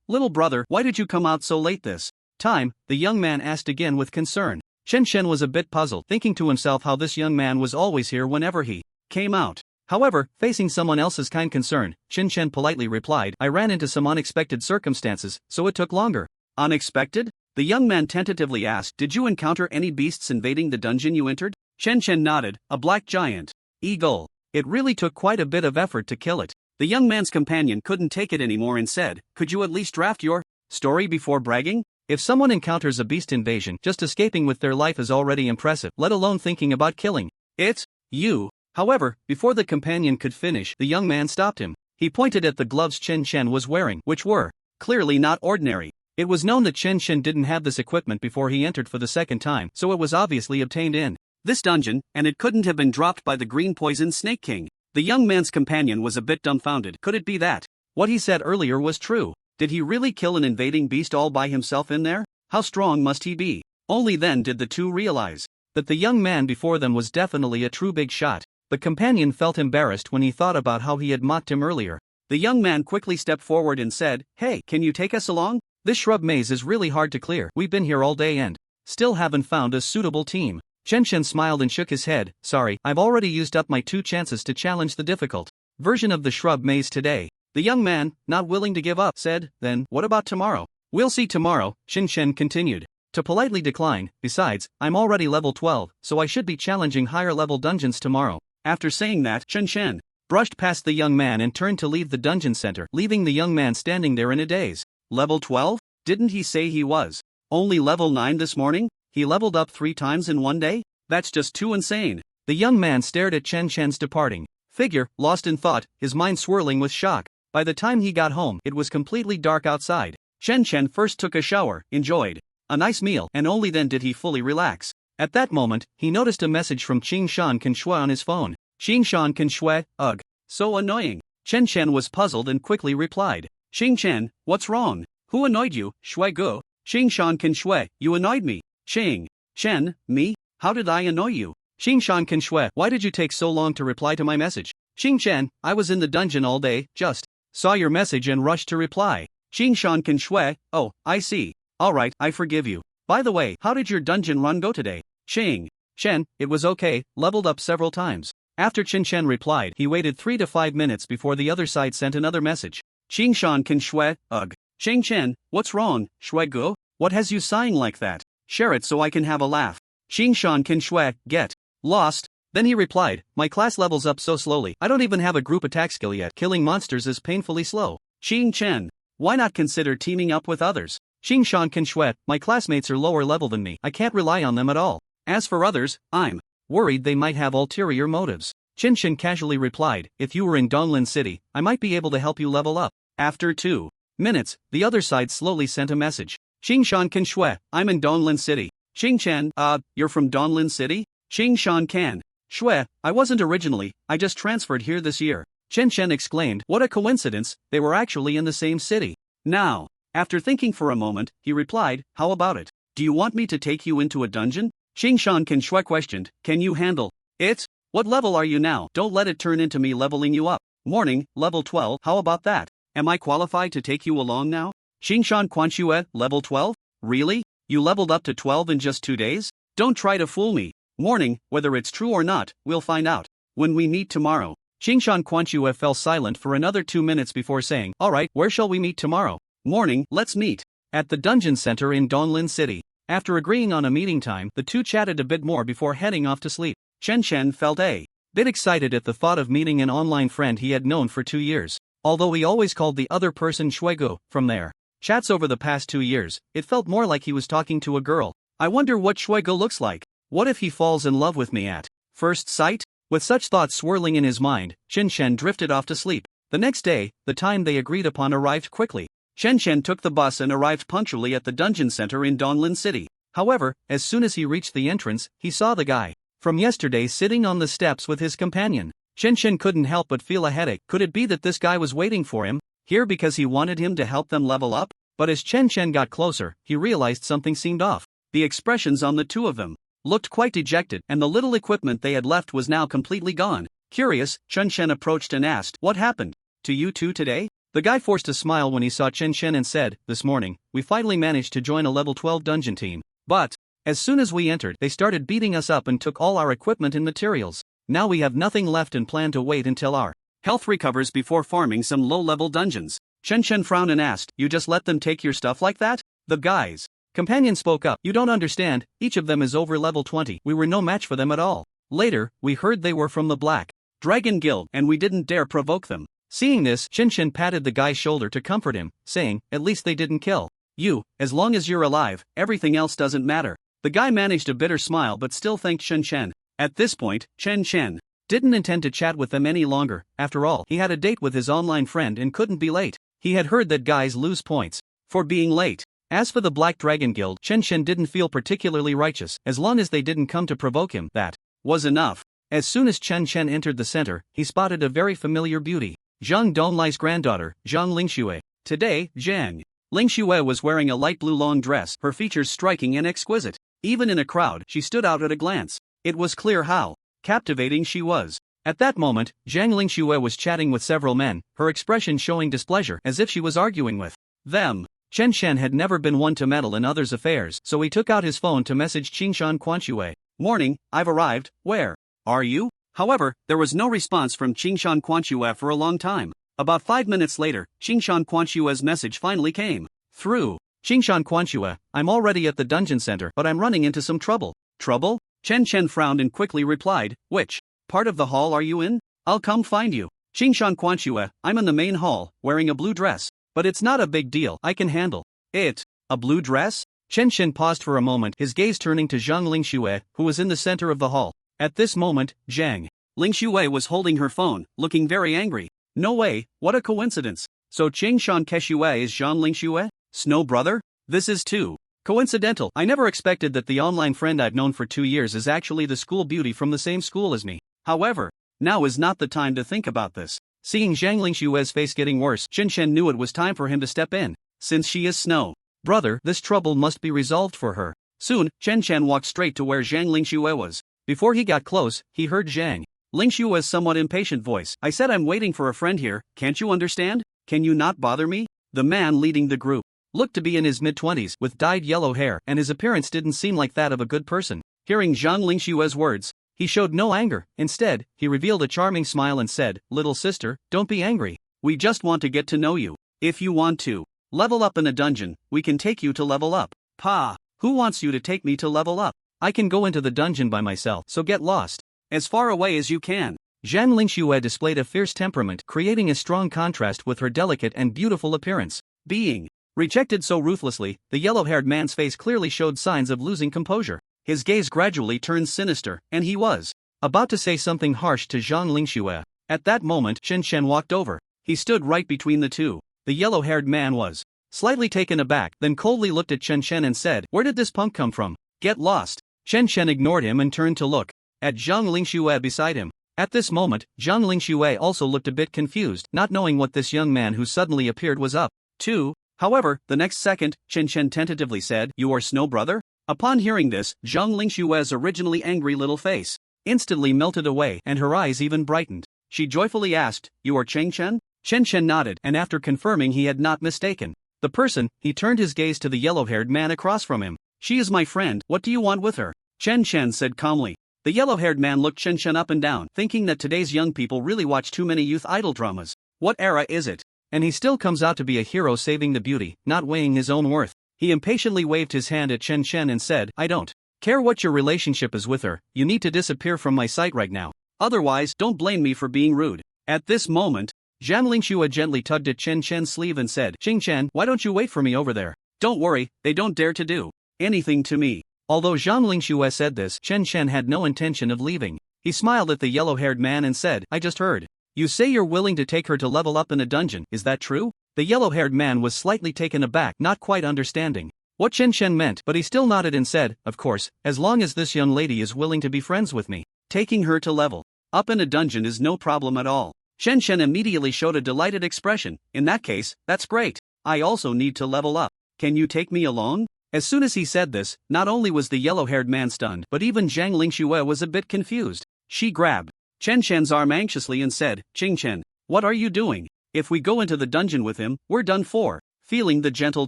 Little brother, why did you come out so late this time? The young man asked again with concern. Chen Chen was a bit puzzled, thinking to himself how this young man was always here whenever he came out. However, facing someone else's kind concern, Chen Chen politely replied, I ran into some unexpected circumstances, so it took longer. Unexpected? The young man tentatively asked, did you encounter any beasts invading the dungeon you entered? Chen Chen nodded, a black giant eagle. It really took quite a bit of effort to kill it. The young man's companion couldn't take it anymore and said, could you at least draft your story before bragging? If someone encounters a beast invasion, just escaping with their life is already impressive, let alone thinking about killing it. You. However, before the companion could finish, the young man stopped him. He pointed at the gloves Chen Chen was wearing, which were clearly not ordinary. It was known that Chen Chen didn't have this equipment before he entered for the second time, so it was obviously obtained in this dungeon, and it couldn't have been dropped by the green poison Snake King. The young man's companion was a bit dumbfounded. Could it be that what he said earlier was true? Did he really kill an invading beast all by himself in there? How strong must he be? Only then did the two realize that the young man before them was definitely a true big shot. The companion felt embarrassed when he thought about how he had mocked him earlier. The young man quickly stepped forward and said, hey, can you take us along? This shrub maze is really hard to clear. We've been here all day and still haven't found a suitable team. Chen Chen smiled and shook his head. Sorry, I've already used up my 2 chances to challenge the difficult version of the shrub maze today. The young man, not willing to give up, said, then, what about tomorrow? We'll see tomorrow, Chen Chen continued. To politely decline, besides, I'm already level 12, so I should be challenging higher level dungeons tomorrow. After saying that, Chen Chen brushed past the young man and turned to leave the dungeon center, leaving the young man standing there in a daze. Level 12? Didn't he say he was only level 9 this morning? He leveled up 3 times in one day? That's just too insane. The young man stared at Chen Chen's departing figure, lost in thought, his mind swirling with shock. By the time he got home, it was completely dark outside. Chen Chen first took a shower, enjoyed a nice meal, and only then did he fully relax. At that moment, he noticed a message from Qing Shan Shui on his phone. Qing Shan Shui, ugh, so annoying. Chen Chen was puzzled and quickly replied. Qing Chen, what's wrong? Who annoyed you, Shui Gu? Qing Shan Shui, you annoyed me. Qing Chen, me? How did I annoy you? Qing Shan Shui, why did you take so long to reply to my message? Qing Chen, I was in the dungeon all day, just saw your message and rushed to reply. Qing Shan Shui, oh, I see. Alright, I forgive you. By the way, how did your dungeon run go today? Qing Chen, it was okay, leveled up several times. After Chen Chen replied, he waited 3 to 5 minutes before the other side sent another message. Qing Shan Shui, ugh. Qing Chen, what's wrong, Shui Gu? What has you sighing like that? Share it so I can have a laugh. Qing Shan Shui, get lost. Then he replied, my class levels up so slowly, I don't even have a group attack skill yet. Killing monsters is painfully slow. Qing Chen, why not consider teaming up with others? Qing Shan Shui, my classmates are lower level than me, I can't rely on them at all. As for others, I'm worried they might have ulterior motives. Chen Chen casually replied, if you were in Donglin City, I might be able to help you level up. After 2 minutes, the other side slowly sent a message. Qing Shan Shui, I'm in Donglin City. Qing Chen, you're from Donglin City? Qing Shan Shui, I wasn't originally, I just transferred here this year. Chen Chen exclaimed, what a coincidence, they were actually in the same city. Now, after thinking for a moment, he replied, how about it? Do you want me to take you into a dungeon? Qing Shan Shui questioned, can you handle it? What level are you now? Don't let it turn into me leveling you up. Morning, level 12, how about that? Am I qualified to take you along now? Qing Shan Shui, level 12? Really? You leveled up to 12 in just 2 days? Don't try to fool me. Morning, whether it's true or not, we'll find out when we meet tomorrow. Qing Shan Shui fell silent for another 2 minutes before saying, alright, where shall we meet tomorrow? Morning, let's meet at the dungeon center in Donglin City. After agreeing on a meeting time, the two chatted a bit more before heading off to sleep. Chen Chen felt a bit excited at the thought of meeting an online friend he had known for 2 years. Although he always called the other person Shuigu, from their chats over the past 2 years, it felt more like he was talking to a girl. I wonder what Shuigu looks like. What if he falls in love with me at first sight? With such thoughts swirling in his mind, Chen Chen drifted off to sleep. The next day, the time they agreed upon arrived quickly. Chen Chen took the bus and arrived punctually at the dungeon center in Donglin City. However, as soon as he reached the entrance, he saw the guy from yesterday sitting on the steps with his companion. Chen Chen couldn't help but feel a headache. Could it be that this guy was waiting for him here because he wanted him to help them level up? But as Chen Chen got closer, he realized something seemed off. The expressions on the two of them looked quite dejected, and the little equipment they had left was now completely gone. Curious, Chen Chen approached and asked, "What happened to you two today?" The guy forced a smile when he saw Chen Chen and said, "This morning, we finally managed to join a level 12 dungeon team. But As soon as we entered, they started beating us up and took all our equipment and materials. Now we have nothing left and plan to wait until our health recovers before farming some low-level dungeons. Chen Chen frowned and asked, you just let them take your stuff like that? The guy's companion spoke up, you don't understand, each of them is over level 20, we were no match for them at all. Later, we heard they were from the Black Dragon Guild and we didn't dare provoke them. Seeing this, Chen Chen patted the guy's shoulder to comfort him, saying, at least they didn't kill you, as long as you're alive, everything else doesn't matter. The guy managed a bitter smile but still thanked Chen Chen. At this point, Chen Chen didn't intend to chat with them any longer, after all, he had a date with his online friend and couldn't be late. He had heard that guys lose points for being late. As for the Black Dragon Guild, Chen Chen didn't feel particularly righteous, as long as they didn't come to provoke him, that was enough. As soon as Chen Chen entered the center, he spotted a very familiar beauty. Zhang Donglai's granddaughter, Zhang Lingxue. Today, Zhang Lingxue was wearing a light blue long dress, her features striking and exquisite. Even in a crowd, she stood out at a glance. It was clear how captivating she was. At that moment, Zhang Lingxue was chatting with several men, her expression showing displeasure as if she was arguing with them. Chen Chen had never been one to meddle in others' affairs, so he took out his phone to message Qingshan Quanxue. Morning, I've arrived, where are you? However, there was no response from Qingshan Quanxue for a long time. About 5 minutes later, Qingshan Quanxue's message finally came through. Qingshan Quanxue, I'm already at the dungeon center, but I'm running into some trouble. Trouble? Chen Chen frowned and quickly replied, which part of the hall are you in? I'll come find you. Qingshan Quanxue, I'm in the main hall, wearing a blue dress. But it's not a big deal, I can handle it. A blue dress? Chen Chen paused for a moment, his gaze turning to Zhang Lingxue, who was in the center of the hall. At this moment, Zhang Lingxue was holding her phone, looking very angry. No way, what a coincidence. So Qingshan Quanxue is Zhang Lingxue? Snow brother? This is too coincidental. I never expected that the online friend I've known for 2 years is actually the school beauty from the same school as me. However, now is not the time to think about this. Seeing Zhang Lingxue's face getting worse, Chen Chen knew it was time for him to step in. Since she is Snow brother, this trouble must be resolved for her. Soon, Chen Chen walked straight to where Zhang Lingxue was. Before he got close, he heard Zhang Lingxue's somewhat impatient voice. I said I'm waiting for a friend here, can't you understand? Can you not bother me? The man leading the group looked to be in his mid-20s, with dyed yellow hair, and his appearance didn't seem like that of a good person. Hearing Zhang Lingxue's words, he showed no anger. Instead, he revealed a charming smile and said, little sister, don't be angry. We just want to get to know you. If you want to level up in a dungeon, we can take you to level up. Pa, who wants you to take me to level up? I can go into the dungeon by myself, so get lost as far away as you can. Zhang Lingxue displayed a fierce temperament, creating a strong contrast with her delicate and beautiful appearance. Being rejected so ruthlessly, the yellow-haired man's face clearly showed signs of losing composure. His gaze gradually turned sinister, and he was about to say something harsh to Zhang Lingxue. At that moment, Chen Chen walked over. He stood right between the two. The yellow-haired man was slightly taken aback, then coldly looked at Chen Chen and said, where did this punk come from? Get lost. Chen Chen ignored him and turned to look at Zhang Lingxue beside him. At this moment, Zhang Lingxue also looked a bit confused, not knowing what this young man who suddenly appeared was up to. However, the next second, Chen Chen tentatively said, you are Snow brother? Upon hearing this, Zhang Lingxue's originally angry little face instantly melted away and her eyes even brightened. She joyfully asked, you are Chen Chen? Chen Chen nodded, and after confirming he had not mistaken the person, he turned his gaze to the yellow-haired man across from him. She is my friend, what do you want with her? Chen Chen said calmly. The yellow-haired man looked Chen Chen up and down, thinking that today's young people really watch too many youth idol dramas. What era is it? And he still comes out to be a hero saving the beauty, not weighing his own worth. He impatiently waved his hand at Chen Chen and said, I don't care what your relationship is with her, you need to disappear from my sight right now. Otherwise, don't blame me for being rude. At this moment, Zhang Lingxue gently tugged at Chen Chen's sleeve and said, Qing Chen, why don't you wait for me over there? Don't worry, they don't dare to do anything to me. Although Zhang Lingxue said this, Chen Chen had no intention of leaving. He smiled at the yellow-haired man and said, I just heard you say you're willing to take her to level up in a dungeon, is that true? The yellow-haired man was slightly taken aback, not quite understanding what Chen Chen meant, but he still nodded and said, of course, as long as this young lady is willing to be friends with me. Taking her to level up in a dungeon is no problem at all. Chen Chen immediately showed a delighted expression. In that case, that's great. I also need to level up. Can you take me alone? As soon as he said this, not only was the yellow-haired man stunned, but even Zhang Lingxue was a bit confused. She grabbed Chen Chen's arm anxiously and said, Qing Chen, what are you doing? If we go into the dungeon with him, we're done for. Feeling the gentle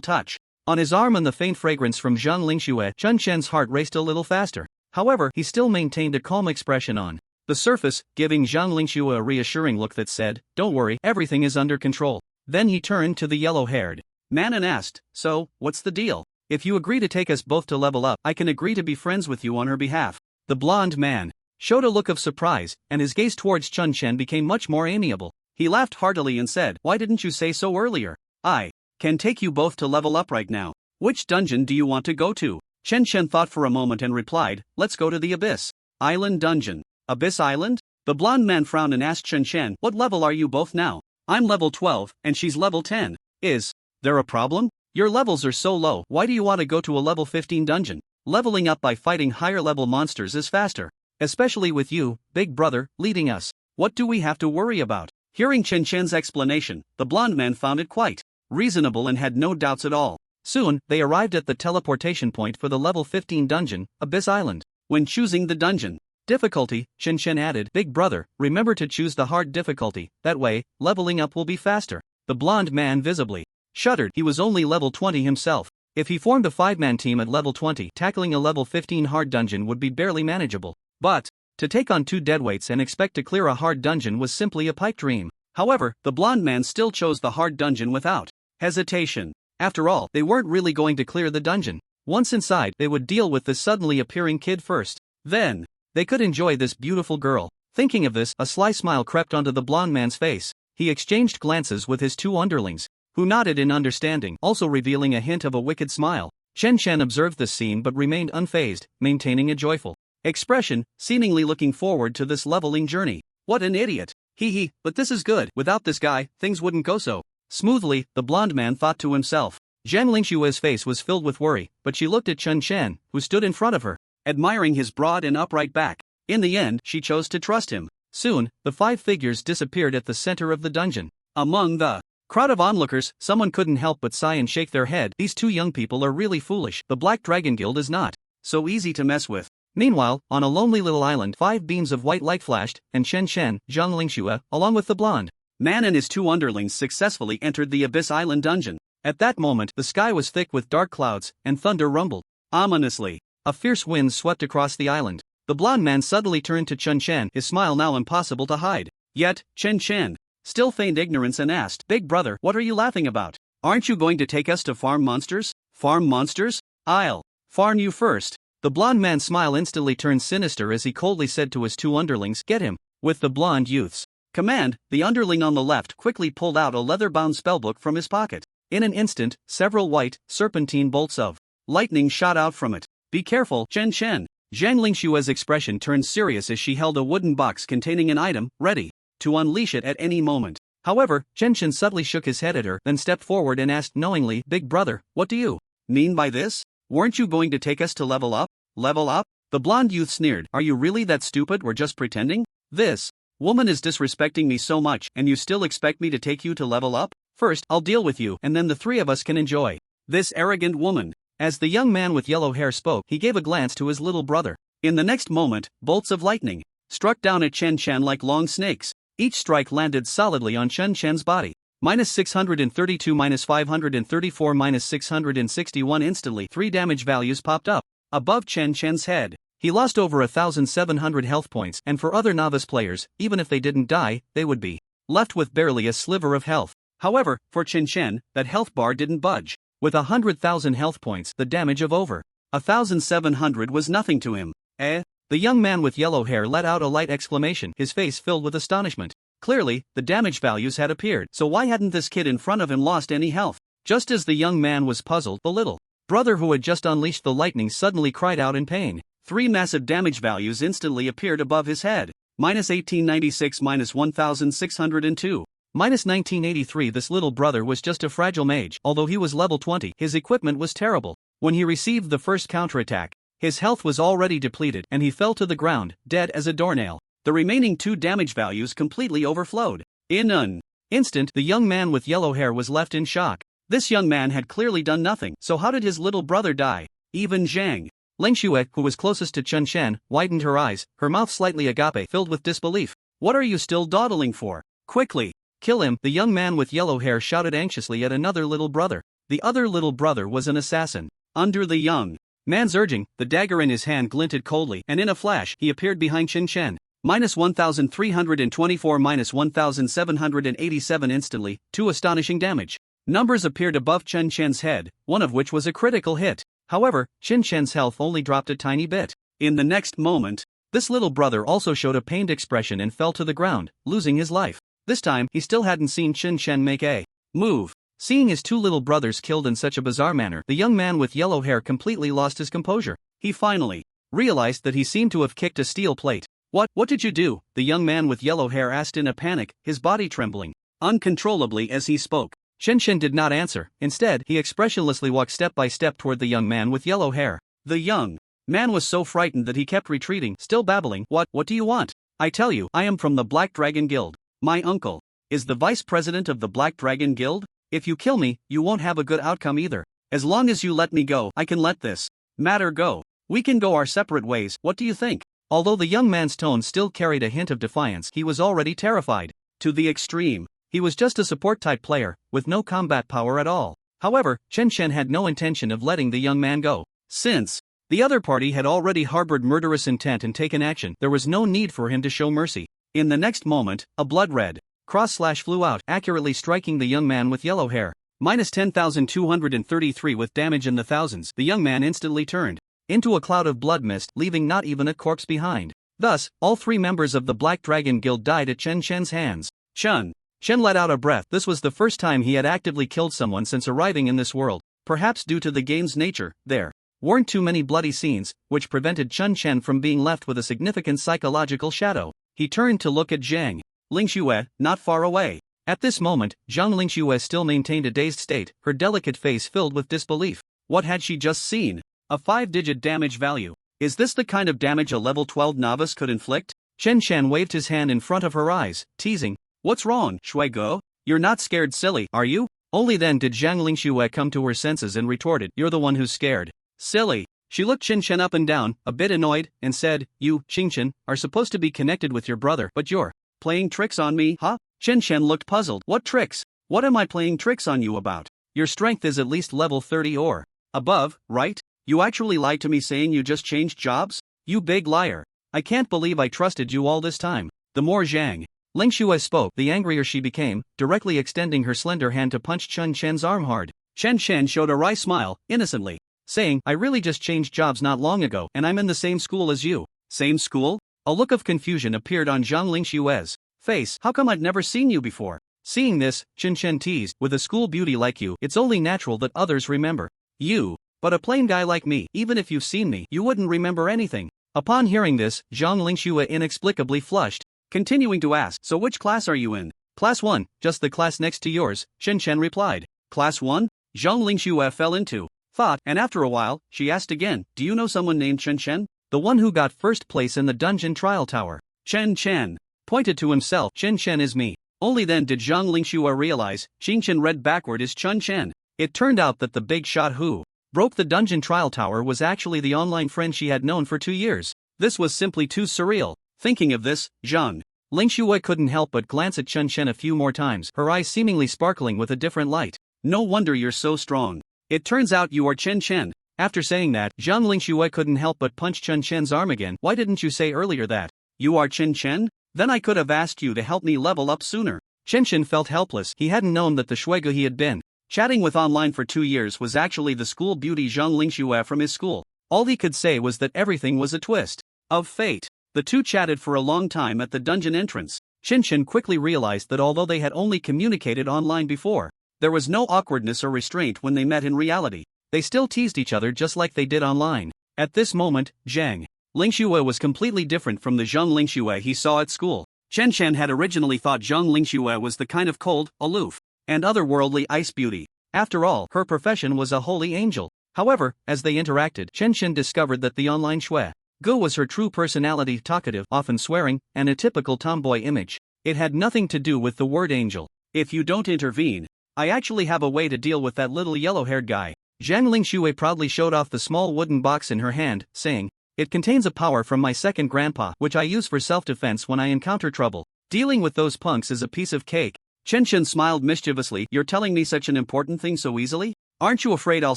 touch On his arm and the faint fragrance from Zhang Lingxue, Chun Chen's heart raced a little faster. However, he still maintained a calm expression on the surface, giving Zhang Lingxue a reassuring look that said, "Don't worry, everything is under control." Then he turned to the yellow-haired man and asked, "So, what's the deal? If you agree to take us both to level up, I can agree to be friends with you on her behalf." The blonde man showed a look of surprise, and his gaze towards Chun Chen became much more amiable. He laughed heartily and said, "Why didn't you say so earlier? I can take you both to level up right now. Which dungeon do you want to go to?" Chen Chen thought for a moment and replied, "Let's go to the Abyss Island dungeon." Abyss Island? The blonde man frowned and asked Chen Chen, "What level are you both now?" "I'm level 12, and she's level 10. Is there a problem? Your levels are so low, why do you want to go to a level 15 dungeon? Leveling up by fighting higher level monsters is faster. Especially with you, big brother, leading us. What do we have to worry about?" Hearing Chen Chen's explanation, the blonde man found it quite reasonable and had no doubts at all. Soon, they arrived at the teleportation point for the level 15 dungeon, Abyss Island. When choosing the dungeon difficulty, Chen Chen added, "Big brother, remember to choose the hard difficulty, that way, leveling up will be faster." The blonde man visibly shuddered. He was only level 20 himself. If he formed a 5-man team at level 20, tackling a level 15 hard dungeon would be barely manageable. But to take on 2 deadweights and expect to clear a hard dungeon was simply a pipe dream. However, the blonde man still chose the hard dungeon without hesitation. After all, they weren't really going to clear the dungeon. Once inside, they would deal with this suddenly appearing kid first. Then they could enjoy this beautiful girl. Thinking of this, a sly smile crept onto the blonde man's face. He exchanged glances with his 2 underlings, who nodded in understanding, also revealing a hint of a wicked smile. Chen Chen observed this scene but remained unfazed, maintaining a joyful expression, seemingly looking forward to this leveling journey. What an idiot. Hee, but this is good. Without this guy, things wouldn't go so smoothly, the blonde man thought to himself. Zhang Lingxue's face was filled with worry, but she looked at Chun Chen, who stood in front of her, admiring his broad and upright back. In the end, she chose to trust him. Soon, the 5 figures disappeared at the center of the dungeon. Among the crowd of onlookers, someone couldn't help but sigh and shake their head. These 2 young people are really foolish. The Black Dragon Guild is not so easy to mess with. Meanwhile, on a lonely little island, 5 beams of white light flashed, and Chen Chen, Zhang Lingxue, along with the blonde man and his 2 underlings successfully entered the Abyss Island dungeon. At that moment, the sky was thick with dark clouds, and thunder rumbled ominously. A fierce wind swept across the island. The blonde man suddenly turned to Chun Chen, his smile now impossible to hide. Yet, Chen Chen still feigned ignorance and asked, "Big brother, what are you laughing about? Aren't you going to take us to farm monsters?" "Farm monsters? I'll farm you first." The blonde man's smile instantly turned sinister as he coldly said to his 2 underlings, "Get him." With the blonde youth's command, the underling on the left quickly pulled out a leather-bound spellbook from his pocket. In an instant, several white, serpentine bolts of lightning shot out from it. "Be careful, Chen Chen." Zhang Lingxue's expression turned serious as she held a wooden box containing an item, ready to unleash it at any moment. However, Chen Chen subtly shook his head at her, then stepped forward and asked knowingly, "Big brother, what do you mean by this? Weren't you going to take us to level up?" "Level up?" The blonde youth sneered. "Are you really that stupid or just pretending? This woman is disrespecting me so much, and you still expect me to take you to level up? First, I'll deal with you, and then the 3 of us can enjoy this arrogant woman." As the young man with yellow hair spoke, he gave a glance to his little brother. In the next moment, bolts of lightning struck down at Chen Chen like long snakes. Each strike landed solidly on Chen Chen's body. -632, -534, -661. Instantly, 3 damage values popped up above Chen Chen's head. He lost over 1,700 health points, and for other novice players, even if they didn't die, they would be left with barely a sliver of health. However, for Chen Chen, that health bar didn't budge. With 100,000 health points, the damage of over 1,700 was nothing to him. Eh? The young man with yellow hair let out a light exclamation, his face filled with astonishment. Clearly, the damage values had appeared, so why hadn't this kid in front of him lost any health? Just as the young man was puzzled, the little brother who had just unleashed the lightning suddenly cried out in pain. 3 massive damage values instantly appeared above his head. -1896, -1602. -1983. This little brother was just a fragile mage. Although he was level 20, his equipment was terrible. When he received the first counterattack, his health was already depleted, and he fell to the ground, dead as a doornail. The remaining 2 damage values completely overflowed. In an instant, the young man with yellow hair was left in shock. This young man had clearly done nothing, so how did his little brother die? Even Zhang Lingxue, who was closest to Chun Chen, widened her eyes, her mouth slightly agape filled with disbelief. "What are you still dawdling for? Quickly! Kill him!" The young man with yellow hair shouted anxiously at another little brother. The other little brother was an assassin. Under the young man's urging, the dagger in his hand glinted coldly, and in a flash, he appeared behind Qin Shen. -1324 -1787 instantly, 2 astonishing damage. Numbers appeared above Qin Shen's head, one of which was a critical hit. However, Qin Shen's health only dropped a tiny bit. In the next moment, this little brother also showed a pained expression and fell to the ground, losing his life. This time, he still hadn't seen Qin Shen make a move. Seeing his 2 little brothers killed in such a bizarre manner, the young man with yellow hair completely lost his composure. He finally realized that he seemed to have kicked a steel plate. What did you do?" the young man with yellow hair asked in a panic, his body trembling uncontrollably as he spoke. Qin Shen did not answer. Instead, he expressionlessly walked step by step toward the young man with yellow hair. The young man was so frightened that he kept retreating, still babbling, What do you want? I tell you, I am from the Black Dragon Guild. My uncle is the vice president of the Black Dragon Guild. If you kill me, you won't have a good outcome either. As long as you let me go, I can let this matter go. We can go our separate ways, what do you think?" Although the young man's tone still carried a hint of defiance, he was already terrified. To the extreme. He was just a support-type player, with no combat power at all. However, Qin Shen had no intention of letting the young man go. Since the other party had already harbored murderous intent and taken action, there was no need for him to show mercy. In the next moment, a blood-red cross-slash flew out, accurately striking the young man with yellow hair. -10,233 with damage in the thousands. The young man instantly turned into a cloud of blood mist, leaving not even a corpse behind. Thus, all 3 members of the Black Dragon Guild died at Qin Shen's hands. Qin Shen let out a breath. This was the first time he had actively killed someone since arriving in this world. Perhaps due to the game's nature, there weren't too many bloody scenes, which prevented Qin Shen from being left with a significant psychological shadow. He turned to look at Zhang Lingxue, not far away. At this moment, Zhang Lingxue still maintained a dazed state, her delicate face filled with disbelief. What had she just seen? A 5-digit damage value. Is this the kind of damage a level 12 novice could inflict? Qin Shen waved his hand in front of her eyes, teasing. What's wrong, Shuigo? You're not scared silly, are you? Only then did Zhang Lingxue come to her senses and retorted, You're the one who's scared. Silly. She looked Qin Shen up and down, a bit annoyed, and said, You, Qin Shen, are supposed to be connected with your brother, but you're playing tricks on me, huh? Qin Shen looked puzzled. What tricks? What am I playing tricks on you about? Your strength is at least level 30 or above, right? You actually lied to me saying you just changed jobs? You big liar. I can't believe I trusted you all this time. The more Zhang Lingxue spoke, the angrier she became, directly extending her slender hand to punch Qin Shen's arm hard. Qin Shen showed a wry smile, innocently, saying, I really just changed jobs not long ago, and I'm in the same school as you. Same school? A look of confusion appeared on Zhang Lingxue's face. How come I've never seen you before? Seeing this, Qin Shen teased, with a school beauty like you, it's only natural that others remember you. But a plain guy like me, even if you've seen me, you wouldn't remember anything. Upon hearing this, Zhang Lingxue inexplicably flushed, continuing to ask, So which class are you in? Class 1, just the class next to yours, Qin Shen replied. Class 1? Zhang Lingxue fell into thought, and after a while, she asked again, Do you know someone named Qin Shen? The one who got first place in the dungeon trial tower. Qin Shen pointed to himself, Qin Shen is me. Only then did Zhang Lingxue realize, Qin Shen read backward is Qin Shen. It turned out that the big shot who broke the dungeon trial tower was actually the online friend she had known for 2 years. This was simply too surreal. Thinking of this, Zhang Lingxue couldn't help but glance at Qin Shen a few more times, her eyes seemingly sparkling with a different light. No wonder you're so strong. It turns out you are Qin Shen. After saying that, Zhang Lingxue couldn't help but punch Qin Shen's arm again. Why didn't you say earlier that you are Qin Shen? Then I could have asked you to help me level up sooner. Qin Shen felt helpless. He hadn't known that the Shuigu he had been chatting with online for 2 years was actually the school beauty Zhang Lingxue from his school. All he could say was that everything was a twist of fate. The two chatted for a long time at the dungeon entrance. Qin Shen quickly realized that although they had only communicated online before, there was no awkwardness or restraint when they met in reality. They still teased each other just like they did online. At this moment, Zhang Lingxue was completely different from the Zhang Lingxue he saw at school. Qin Shen had originally thought Zhang Lingxue was the kind of cold, aloof, and otherworldly ice beauty. After all, her profession was a holy angel. However, as they interacted, Qin Shen discovered that the online Shuigu was her true personality, talkative, often swearing, and a typical tomboy image. It had nothing to do with the word angel. If you don't intervene, I actually have a way to deal with that little yellow-haired guy. Zhang Lingxue proudly showed off the small wooden box in her hand, saying, It contains a power from my second grandpa, which I use for self-defense when I encounter trouble. Dealing with those punks is a piece of cake. Qin Shen smiled mischievously. You're telling me such an important thing so easily? Aren't you afraid I'll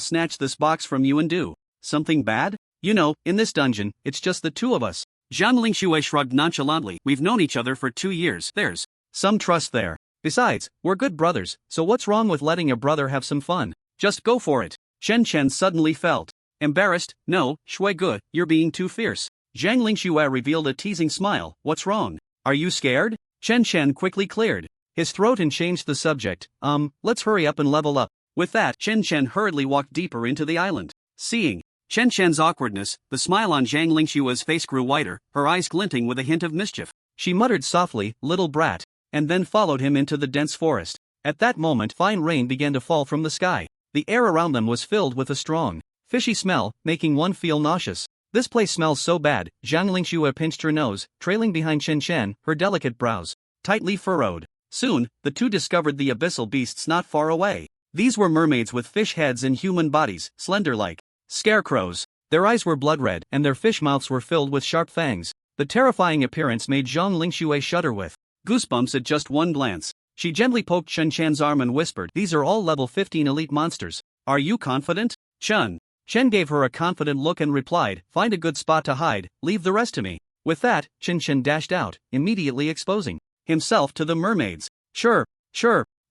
snatch this box from you and do something bad? You know, in this dungeon, it's just the two of us. Zhang Lingxue shrugged nonchalantly. We've known each other for 2 years. There's some trust there. Besides, we're good brothers, so what's wrong with letting a brother have some fun? Just go for it. Chen Chen suddenly felt embarrassed. No, Shui Ge, you're being too fierce. Zhang Lingxue revealed a teasing smile. What's wrong? Are you scared? Chen Chen quickly cleared his throat and changed the subject. Let's hurry up and level up. With that, Chen Chen hurriedly walked deeper into the island. Seeing Chen Chen's awkwardness, the smile on Zhang Lingxue's face grew wider, her eyes glinting with a hint of mischief. She muttered softly, little brat, and then followed him into the dense forest. At that moment, fine rain began to fall from the sky. The air around them was filled with a strong, fishy smell, making one feel nauseous. This place smells so bad. Zhang Lingxue pinched her nose, trailing behind Chen Chen, her delicate brows tightly furrowed. Soon, the two discovered the abyssal beasts not far away. These were mermaids with fish heads and human bodies, slender like scarecrows. Their eyes were blood red, and their fish mouths were filled with sharp fangs. The terrifying appearance made Zhang Lingxue shudder with goosebumps at just one glance. She gently poked Chen Chen's arm and whispered, "These are all level 15 elite monsters. Are you confident?" Chen gave her a confident look and replied, "Find a good spot to hide, leave the rest to me." With that, Chen dashed out, immediately exposing himself to the mermaids. Sure.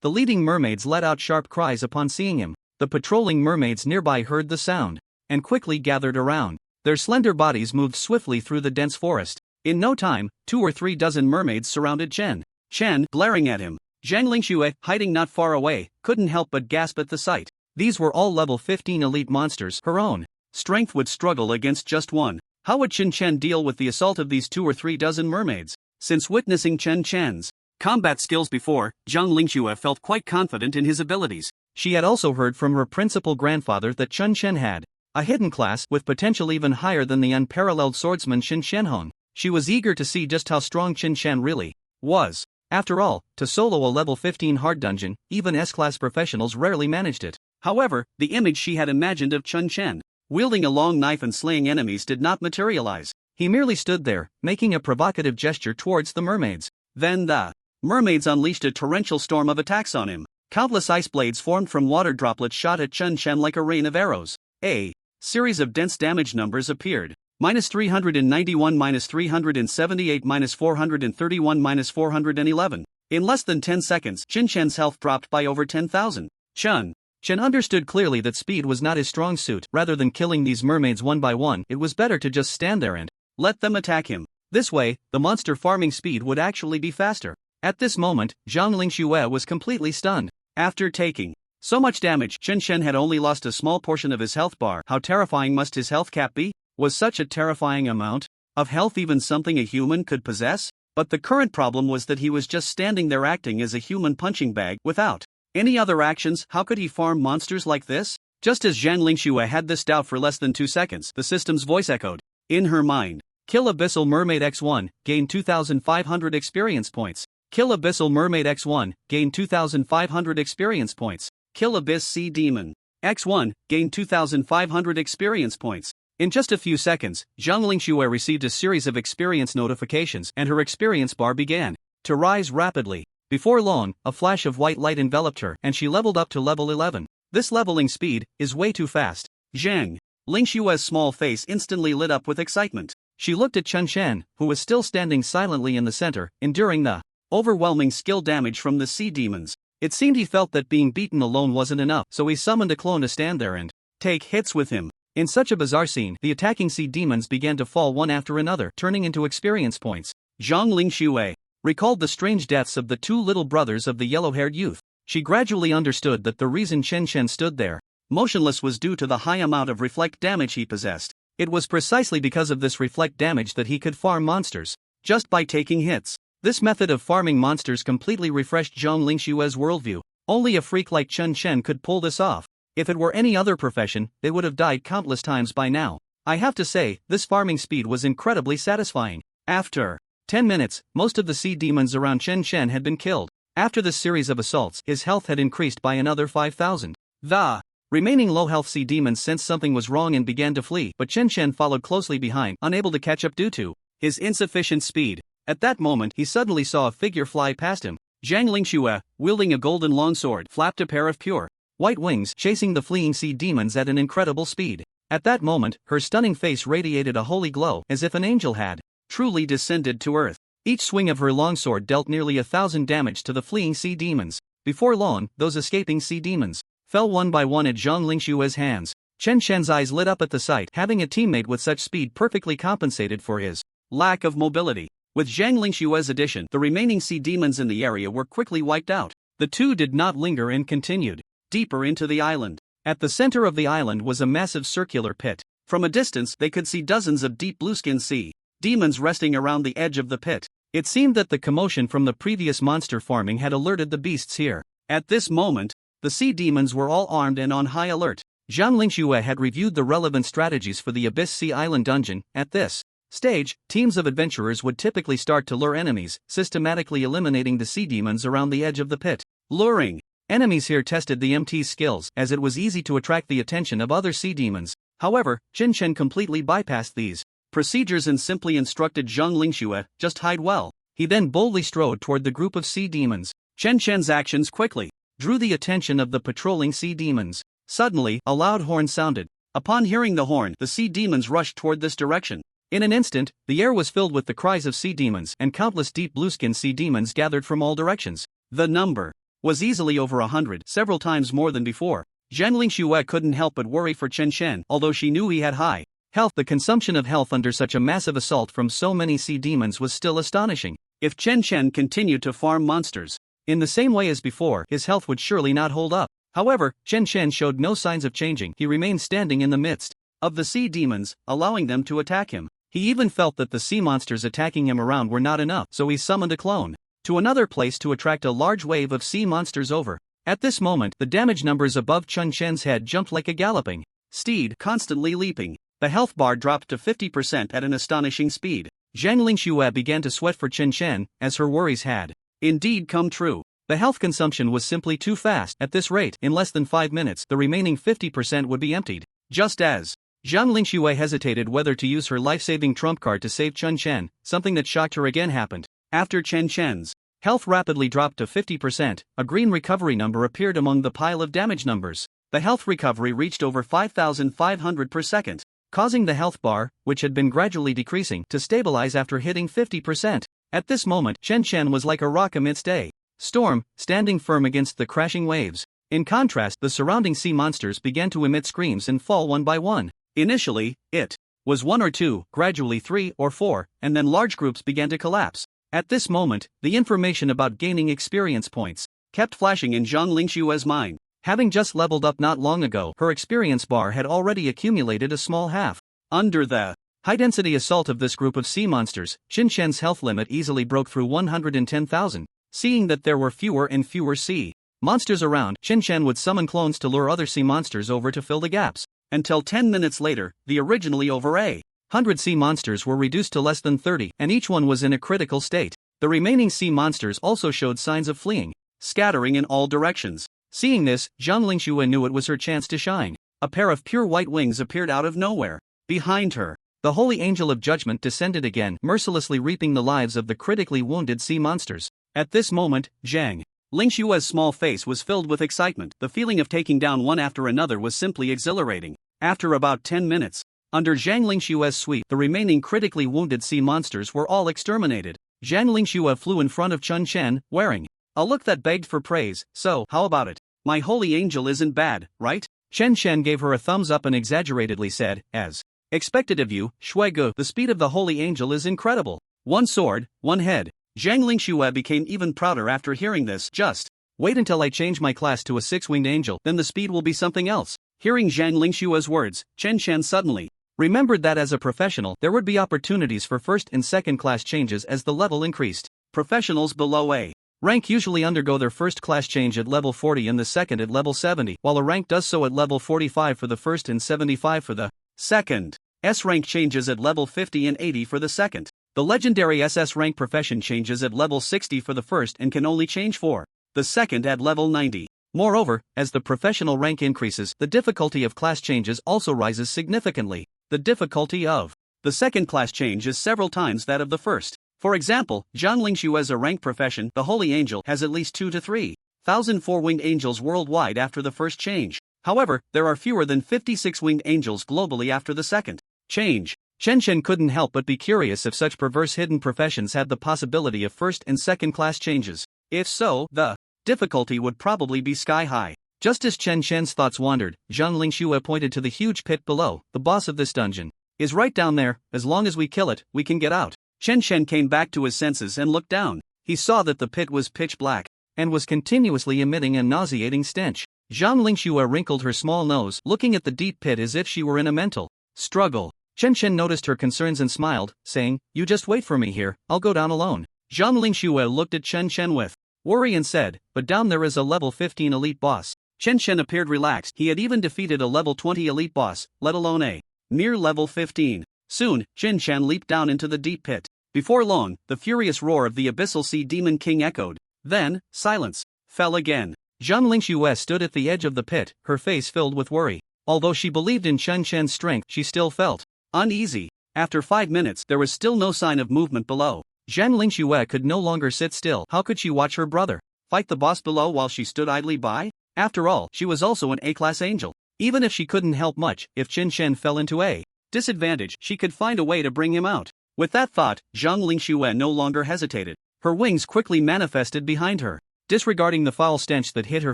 The leading mermaids let out sharp cries upon seeing him. The patrolling mermaids nearby heard the sound and quickly gathered around. Their slender bodies moved swiftly through the dense forest. In no time, 2 or 3 dozen mermaids surrounded Chen, glaring at him. Zhang Lingxue, hiding not far away, couldn't help but gasp at the sight. These were all level 15 elite monsters. Her own strength would struggle against just one. How would Chen deal with the assault of these 2 or 3 dozen mermaids? Since witnessing Chen Chen's combat skills before, Zhang Lingxue felt quite confident in his abilities. She had also heard from her principal grandfather that Chen had a hidden class with potential even higher than the unparalleled swordsman Shen Shenhong. She was eager to see just how strong Chen really was. After all, to solo a level 15 hard dungeon, even S-class professionals rarely managed it. However, the image she had imagined of Chen wielding a long knife and slaying enemies did not materialize. He merely stood there, making a provocative gesture towards the mermaids. Then the mermaids unleashed a torrential storm of attacks on him. Countless ice blades formed from water droplets shot at Chen like a rain of arrows. A series of dense damage numbers appeared. -391, -378, -431, -411. In less than 10 seconds, Chen's health dropped by over 10,000. Chen understood clearly that speed was not his strong suit. Rather than killing these mermaids one by one, it was better to just stand there and let them attack him. This way, the monster farming speed would actually be faster. At this moment, Zhang Lingxue was completely stunned. After taking so much damage, Chen had only lost a small portion of his health bar. How terrifying must his health cap be? Was such a terrifying amount of health even something a human could possess? But the current problem was that he was just standing there acting as a human punching bag without any other actions. How could he farm monsters like this? Just as Zhang Lingxue had this doubt for less than 2 seconds, the system's voice echoed in her mind. Kill Abyssal Mermaid X1, gain 2,500 experience points. Kill Abyssal Mermaid X1, gain 2,500 experience points. Kill Abyss Sea Demon X1, gain 2,500 experience points. In just a few seconds, Zhang Lingxue received a series of experience notifications and her experience bar began to rise rapidly. Before long, a flash of white light enveloped her and she leveled up to level 11. This leveling speed is way too fast. Zhang Lingxue's small face instantly lit up with excitement. She looked at Chen, who was still standing silently in the center, enduring the overwhelming skill damage from the sea demons. It seemed he felt that being beaten alone wasn't enough, so he summoned a clone to stand there and take hits with him. In such a bizarre scene, the attacking sea demons began to fall one after another, turning into experience points. Zhang Lingxue recalled the strange deaths of the 2 little brothers of the yellow-haired youth. She gradually understood that the reason Chen stood there motionless was due to the high amount of reflect damage he possessed. It was precisely because of this reflect damage that he could farm monsters just by taking hits. This method of farming monsters completely refreshed Zhang Lingxue's worldview. Only a freak like Chen could pull this off. If it were any other profession, they would have died countless times by now. I have to say, this farming speed was incredibly satisfying. After 10 minutes, most of the sea demons around Chen had been killed. After this series of assaults, his health had increased by another 5,000. The remaining low-health sea demons sensed something was wrong and began to flee, but Chen followed closely behind, unable to catch up due to his insufficient speed. At that moment, he suddenly saw a figure fly past him. Zhang Lingxue, wielding a golden longsword, flapped a pair of pure white wings chasing the fleeing sea demons at an incredible speed. At that moment, her stunning face radiated a holy glow, as if an angel had truly descended to earth. Each swing of her longsword dealt nearly 1,000 damage to the fleeing sea demons. Before long, those escaping sea demons fell one by one at Zhang Lingshue's hands. Chen Shen's eyes lit up at the sight. Having a teammate with such speed perfectly compensated for his lack of mobility. With Zhang Lingshue's addition, the remaining sea demons in the area were quickly wiped out. The two did not linger and continued deeper into the island. At the center of the island was a massive circular pit. From a distance, they could see dozens of deep blueskin sea demons resting around the edge of the pit. It seemed that the commotion from the previous monster farming had alerted the beasts here. At this moment, the sea demons were all armed and on high alert. Zhang Lingxue had reviewed the relevant strategies for the Abyss Sea Island dungeon. At this stage, teams of adventurers would typically start to lure enemies, systematically eliminating the sea demons around the edge of the pit. Luring enemies here tested the MT's skills, as it was easy to attract the attention of other sea demons. However, Qin Shen completely bypassed these procedures and simply instructed Zhang Lingxue, just hide well. He then boldly strode toward the group of sea demons. Chen Shen's actions quickly drew the attention of the patrolling sea demons. Suddenly, a loud horn sounded. Upon hearing the horn, the sea demons rushed toward this direction. In an instant, the air was filled with the cries of sea demons, and countless deep blueskin sea demons gathered from all directions. The number was easily over 100, several times more than before. Zhang Lingxue couldn't help but worry for Chen Shen, although she knew he had high health. The consumption of health under such a massive assault from so many sea demons was still astonishing. If Chen Shen continued to farm monsters in the same way as before, his health would surely not hold up. However, Chen Shen showed no signs of changing. He remained standing in the midst of the sea demons, allowing them to attack him. He even felt that the sea monsters attacking him around were not enough, so he summoned a clone to another place to attract a large wave of sea monsters over. At this moment, the damage numbers above Chen Shen's head jumped like a galloping steed, constantly leaping. The health bar dropped to 50% at an astonishing speed. Zhang Lingxue began to sweat for Chen Shen, as her worries had indeed come true. The health consumption was simply too fast. At this rate, in less than 5 minutes, the remaining 50% would be emptied. Just as Zhang Lingxue hesitated whether to use her life-saving trump card to save Chen Shen, something that shocked her again happened. After Chen Shen's health rapidly dropped to 50%, a green recovery number appeared among the pile of damage numbers. The health recovery reached over 5,500 per second, causing the health bar, which had been gradually decreasing, to stabilize after hitting 50%. At this moment, Chen Shen was like a rock amidst a storm, standing firm against the crashing waves. In contrast, the surrounding sea monsters began to emit screams and fall one by one. Initially, it was 1 or 2, gradually 3 or 4, and then large groups began to collapse. At this moment, the information about gaining experience points kept flashing in Zhang Lingxue's mind. Having just leveled up not long ago, her experience bar had already accumulated a small half. Under the high-density assault of this group of sea monsters, Qin Shen's health limit easily broke through 110,000. Seeing that there were fewer and fewer sea monsters around, Qin Shen would summon clones to lure other sea monsters over to fill the gaps. Until 10 minutes later, the originally over 100 sea monsters were reduced to less than 30, and each one was in a critical state. The remaining sea monsters also showed signs of fleeing, scattering in all directions. Seeing this, Zhang Lingxue knew it was her chance to shine. A pair of pure white wings appeared out of nowhere. Behind her, the holy angel of judgment descended again, mercilessly reaping the lives of the critically wounded sea monsters. At this moment, Zhang Lingxue's small face was filled with excitement. The feeling of taking down one after another was simply exhilarating. After about 10 minutes, under Zhang Lingxue's sweep, the remaining critically wounded sea monsters were all exterminated. Zhang Lingxue flew in front of Chen Shen, wearing a look that begged for praise. So, how about it? My holy angel isn't bad, right? Chen Shen gave her a thumbs up and exaggeratedly said, as expected of you, Shuigu, the speed of the holy angel is incredible. One sword, one head. Zhang Lingxue became even prouder after hearing this. Just wait until I change my class to a 6-winged angel, then the speed will be something else. Hearing Zhang Lingxue's words, Chen Shen suddenly remembered that as a professional, there would be opportunities for first and second class changes as the level increased. Professionals below a rank usually undergo their first class change at level 40 and the second at level 70, while a rank does so at level 45 for the first and 75 for the second. S rank changes at level 50 and 80 for the second. The legendary SS rank profession changes at level 60 for the first and can only change for the second at level 90. Moreover, as the professional rank increases, the difficulty of class changes also rises significantly. The difficulty of the second class change is several times that of the first. For example, Zhang Lingxue as a rank profession, the Holy Angel, has at least 2 to 3 1,004 winged angels worldwide after the first change. However, there are fewer than 56 winged angels globally after the second change. Chen couldn't help but be curious if such perverse hidden professions had the possibility of first and second class changes. If so, the difficulty would probably be sky high. Just as Chen's thoughts wandered, Zhang Lingxue pointed to the huge pit below. The boss of this dungeon is right down there. As long as we kill it, we can get out. Chen came back to his senses and looked down. He saw that the pit was pitch black and was continuously emitting a nauseating stench. Zhang Lingxue wrinkled her small nose, looking at the deep pit as if she were in a mental struggle. Chen noticed her concerns and smiled, saying, "You just wait for me here, I'll go down alone." Zhang Lingxue looked at Chen with worry and said, "But down there is a level 15 elite boss." Chen appeared relaxed. He had even defeated a level 20 elite boss, let alone a mere level 15. Soon, Chen leaped down into the deep pit. Before long, the furious roar of the abyssal sea demon king echoed. Then, silence fell again. Zhang Lingxue stood at the edge of the pit, her face filled with worry. Although she believed in Chen's strength, she still felt uneasy. After 5 minutes, there was still no sign of movement below. Zhang Lingxue could no longer sit still. How could she watch her brother fight the boss below while she stood idly by? After all, she was also an A-class angel. Even if she couldn't help much, if Chen fell into a disadvantage, she could find a way to bring him out. With that thought, Zhang Lingxue no longer hesitated. Her wings quickly manifested behind her, disregarding the foul stench that hit her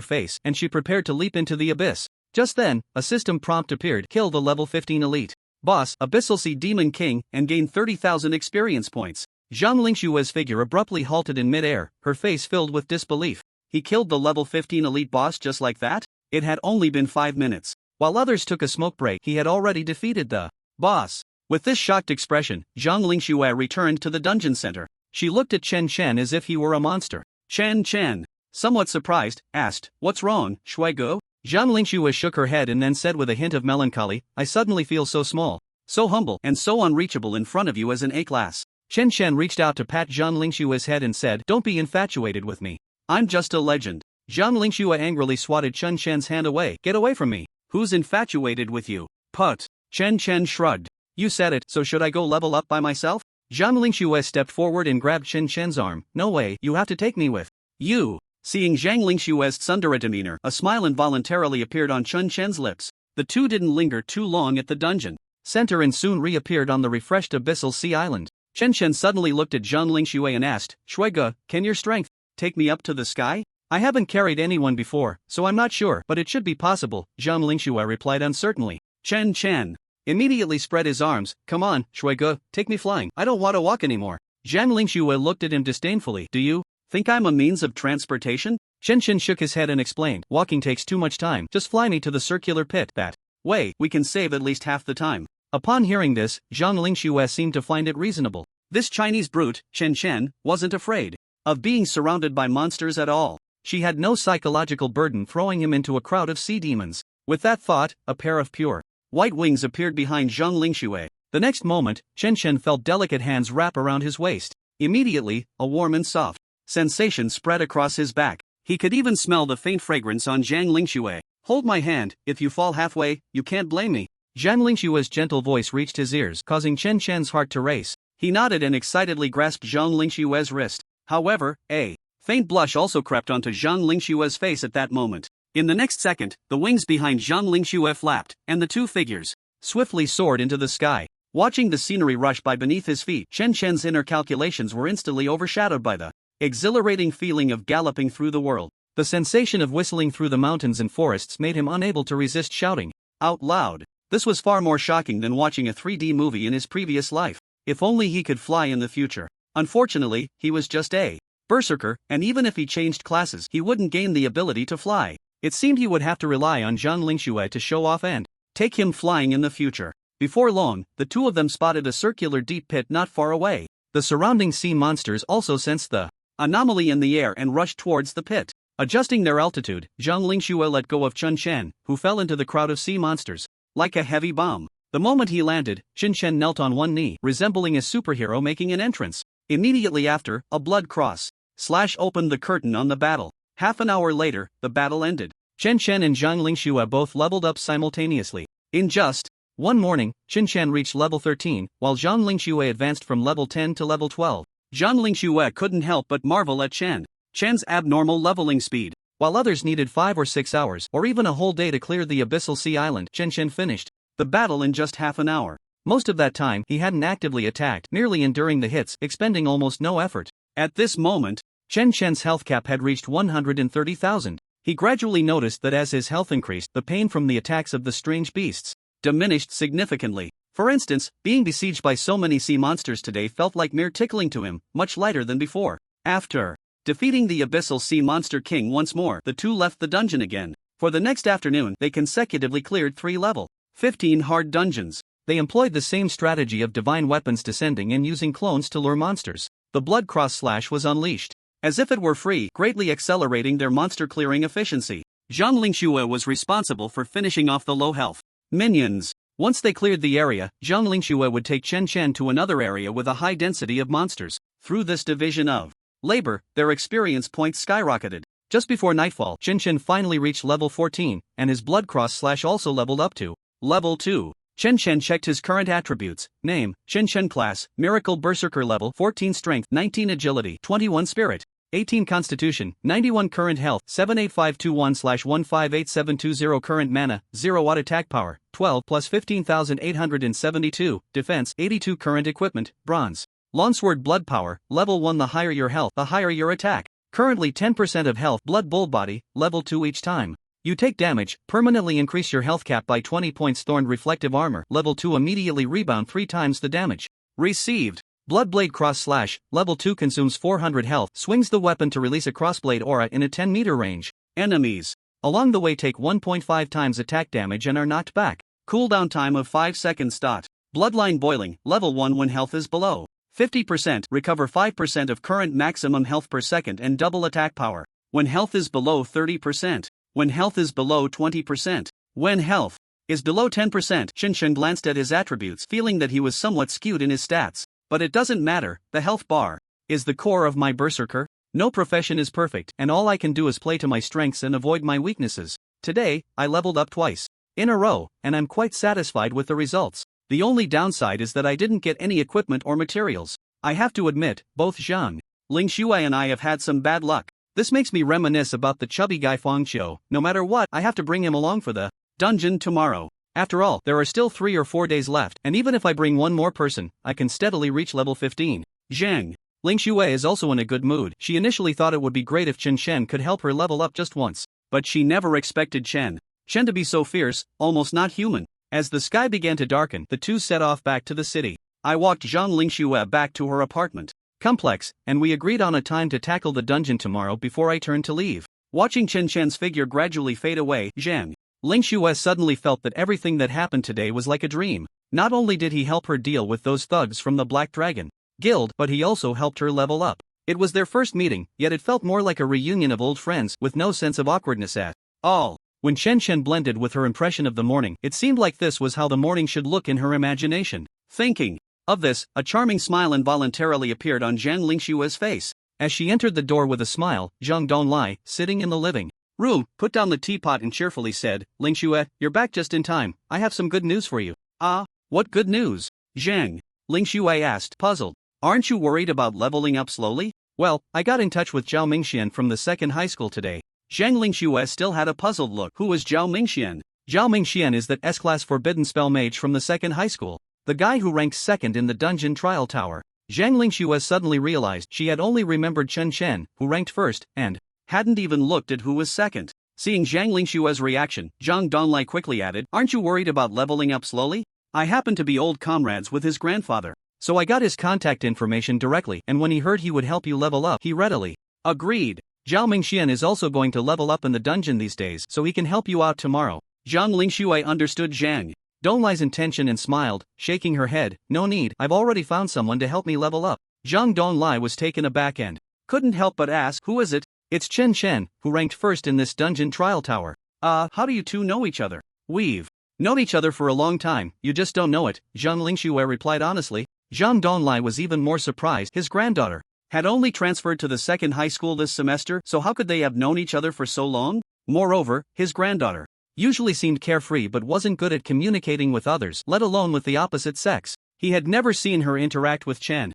face, and she prepared to leap into the abyss. Just then, a system prompt appeared: kill the level 15 elite boss, Abyssal Sea Demon King, and gain 30,000 experience points. Zhang Lingxue's figure abruptly halted in mid-air, her face filled with disbelief. He killed the level 15 elite boss just like that? It had only been 5 minutes. While others took a smoke break, he had already defeated the boss. With this shocked expression, Zhang Lingxue returned to the dungeon center. She looked at Chen as if he were a monster. Chen, somewhat surprised, asked, "What's wrong, Shuigu?" Zhang Lingxue shook her head and then said with a hint of melancholy, "I suddenly feel so small, so humble, and so unreachable in front of you as an A-class." Chen reached out to pat Zhang Lingxue's head and said, "Don't be infatuated with me. I'm just a legend." Zhang Lingxue angrily swatted Chen's hand away. "Get away from me. Who's infatuated with you?" "Put." Chen shrugged. "You said it, so should I go level up by myself?" Zhang Lingxue stepped forward and grabbed Chen's arm. "No way, you have to take me with you." Seeing Zhang Lingxue's tsundere demeanor, a smile involuntarily appeared on Chen's lips. The two didn't linger too long at the dungeon center and soon reappeared on the refreshed Abyssal Sea Island. Chen suddenly looked at Zhang Lingxue and asked, "Shuigu, can your strength take me up to the sky? I haven't carried anyone before, so I'm not sure, but it should be possible," Zhang Lingxue replied uncertainly. Chen immediately spread his arms. "Come on, Shuigu, take me flying. I don't want to walk anymore." Zhang Lingxue looked at him disdainfully. "Do you think I'm a means of transportation?" Chen shook his head and explained, "Walking takes too much time. Just fly me to the circular pit. That way, we can save at least half the time." Upon hearing this, Zhang Lingxue seemed to find it reasonable. This Chinese brute, Chen, wasn't afraid of being surrounded by monsters at all. She had no psychological burden throwing him into a crowd of sea demons. With that thought, a pair of pure white wings appeared behind Zhang Lingxue. The next moment, Chen felt delicate hands wrap around his waist. Immediately, a warm and soft sensation spread across his back. He could even smell the faint fragrance on Zhang Lingxue. "Hold my hand. If you fall halfway, you can't blame me." Zhang Lingxue's gentle voice reached his ears, causing Chen's heart to race. He nodded and excitedly grasped Zhang Lingxue's wrist. However, a faint blush also crept onto Zhang Lingxue's face at that moment. In the next second, the wings behind Zhang Lingxue flapped, and the two figures swiftly soared into the sky. Watching the scenery rush by beneath his feet, Chen's inner calculations were instantly overshadowed by the exhilarating feeling of galloping through the world. The sensation of whistling through the mountains and forests made him unable to resist shouting out loud. This was far more shocking than watching a 3D movie in his previous life. If only he could fly in the future. Unfortunately, he was just a berserker, and even if he changed classes, he wouldn't gain the ability to fly. It seemed he would have to rely on Zhang Lingxue to show off and take him flying in the future. Before long, the two of them spotted a circular deep pit not far away. The surrounding sea monsters also sensed the anomaly in the air and rushed towards the pit. Adjusting their altitude, Zhang Lingxue let go of Chen, who fell into the crowd of sea monsters like a heavy bomb. The moment he landed, Chen knelt on one knee, resembling a superhero making an entrance. Immediately after, a blood cross slash opened the curtain on the battle. Half an hour later, the battle ended. Chen and Zhang Lingxue both leveled up simultaneously. In just one morning, Chen reached level 13, while Zhang Lingxue advanced from level 10 to level 12. Zhang Lingxue couldn't help but marvel at Chen's abnormal leveling speed. while others needed 5 or 6 hours or even a whole day to clear the Abyssal Sea Island. Chen Chen finished the battle in just half an hour. Most of that time he hadn't actively attacked, merely enduring the hits, expending almost no effort. At this moment, Chen Chen's health cap had reached 130,000. He gradually noticed that as his health increased, the pain from the attacks of the strange beasts diminished significantly. For instance, being besieged by so many sea monsters today felt like mere tickling to him, much lighter than before. After defeating the Abyssal Sea Monster King once more, the two left the dungeon again. For the next afternoon, they consecutively cleared 3 level 15 hard dungeons. They employed the same strategy of divine weapons descending and using clones to lure monsters. The blood cross slash was unleashed, as if it were free, greatly accelerating their monster clearing efficiency. Zhang Lingxue was responsible for finishing off the low health minions. Once they cleared the area, Zhang Lingxue would take Chen Chen to another area with a high density of monsters. Through this division of labor, their experience points skyrocketed. Just before nightfall, Chen Chen finally reached level 14, and his blood cross slash also leveled up to level 2. Chen Chen checked his current attributes: name, Chen Chen class, Miracle Berserker level 14 strength, 19 agility, 21 spirit, 18 constitution, 91 current health, 78521/158720 current mana, 0 watt attack power, 12 plus 15,872, defense, 82 current equipment, bronze. Longsword blood power, level 1. The higher your health, the higher your attack. Currently 10% of health, blood bull body, level 2 each time you take damage, permanently increase your health cap by 20 points. Thorned reflective armor, level 2. Immediately rebound 3 times the damage received. Bloodblade cross slash, level 2. Consumes 400 health, swings the weapon to release a crossblade aura in a 10-meter range. Enemies along the way take 1.5 times attack damage and are knocked back. Cooldown time of 5 seconds. Bloodline boiling, level 1. When health is below 50%, recover 5% of current maximum health per second and double attack power. When health is below 30%. When health is below 20%. When health is below 10%. Chen Chen glanced at his attributes, feeling that he was somewhat skewed in his stats. But it doesn't matter, the health bar is the core of my berserker. No profession is perfect, and all I can do is play to my strengths and avoid my weaknesses. Today, I leveled up twice in a row, and I'm quite satisfied with the results. The only downside is that I didn't get any equipment or materials. I have to admit, both Zhang Lingxue and I have had some bad luck. This makes me reminisce about the chubby guy Fangqiu. No matter what, I have to bring him along for the dungeon tomorrow. After all, there are still 3 or 4 days left, and even if I bring one more person, I can steadily reach level 15. Zhang Lingxue is also in a good mood. She initially thought it would be great if Chen Chen could help her level up just once, but she never expected Chen to be so fierce, almost not human. As the sky began to darken, the two set off back to the city. I walked Zhang Lingxue back to her apartment complex, and we agreed on a time to tackle the dungeon tomorrow before I turned to leave. Watching Chen Chen's figure gradually fade away, Zhang Lingxue suddenly felt that everything that happened today was like a dream. Not only did he help her deal with those thugs from the Black Dragon Guild, but he also helped her level up. It was their first meeting, yet it felt more like a reunion of old friends with no sense of awkwardness at all. When Chen Chen blended with her impression of the morning, it seemed like this was how the morning should look in her imagination. Thinking of this, a charming smile involuntarily appeared on Zhang Lingxue's face. As she entered the door with a smile, Zhang Donlai, sitting in the living room, put down the teapot and cheerfully said, "Lingxue, you're back just in time. I have some good news for you." "Ah, what good news?" Zhang Lingxue asked, puzzled. "Aren't you worried about leveling up slowly?" "Well, I got in touch with Zhao Mingxian from the second high school today." Zhang Lingxue still had a puzzled look. Who was Zhao Mingxian? Zhao Mingxian is that S-class forbidden spell mage from the second high school. The guy who ranked second in the dungeon trial tower. Zhang Lingxue suddenly realized she had only remembered Chen Chen, who ranked first, and hadn't even looked at who was second. Seeing Zhang Lingxue's reaction, Zhang Donlai quickly added, "Aren't you worried about leveling up slowly? I happen to be old comrades with his grandfather, so I got his contact information directly, and when he heard he would help you level up, he readily agreed. Zhao Mingxian is also going to level up in the dungeon these days, so he can help you out tomorrow." Zhang Lingxue understood Zhang Donlai's intention and smiled, shaking her head. "No need, I've already found someone to help me level up." Zhang Donlai was taken aback and couldn't help but ask, "Who is it?" "It's Chen Chen, who ranked first in this dungeon trial tower." How do you two know each other?" "We've known each other for a long time, you just don't know it," Zhang Lingxue replied honestly. Zhang Donlai was even more surprised. His granddaughter had only transferred to the second high school this semester, so how could they have known each other for so long? Moreover, his granddaughter usually seemed carefree but wasn't good at communicating with others, let alone with the opposite sex. He had never seen her interact with Chen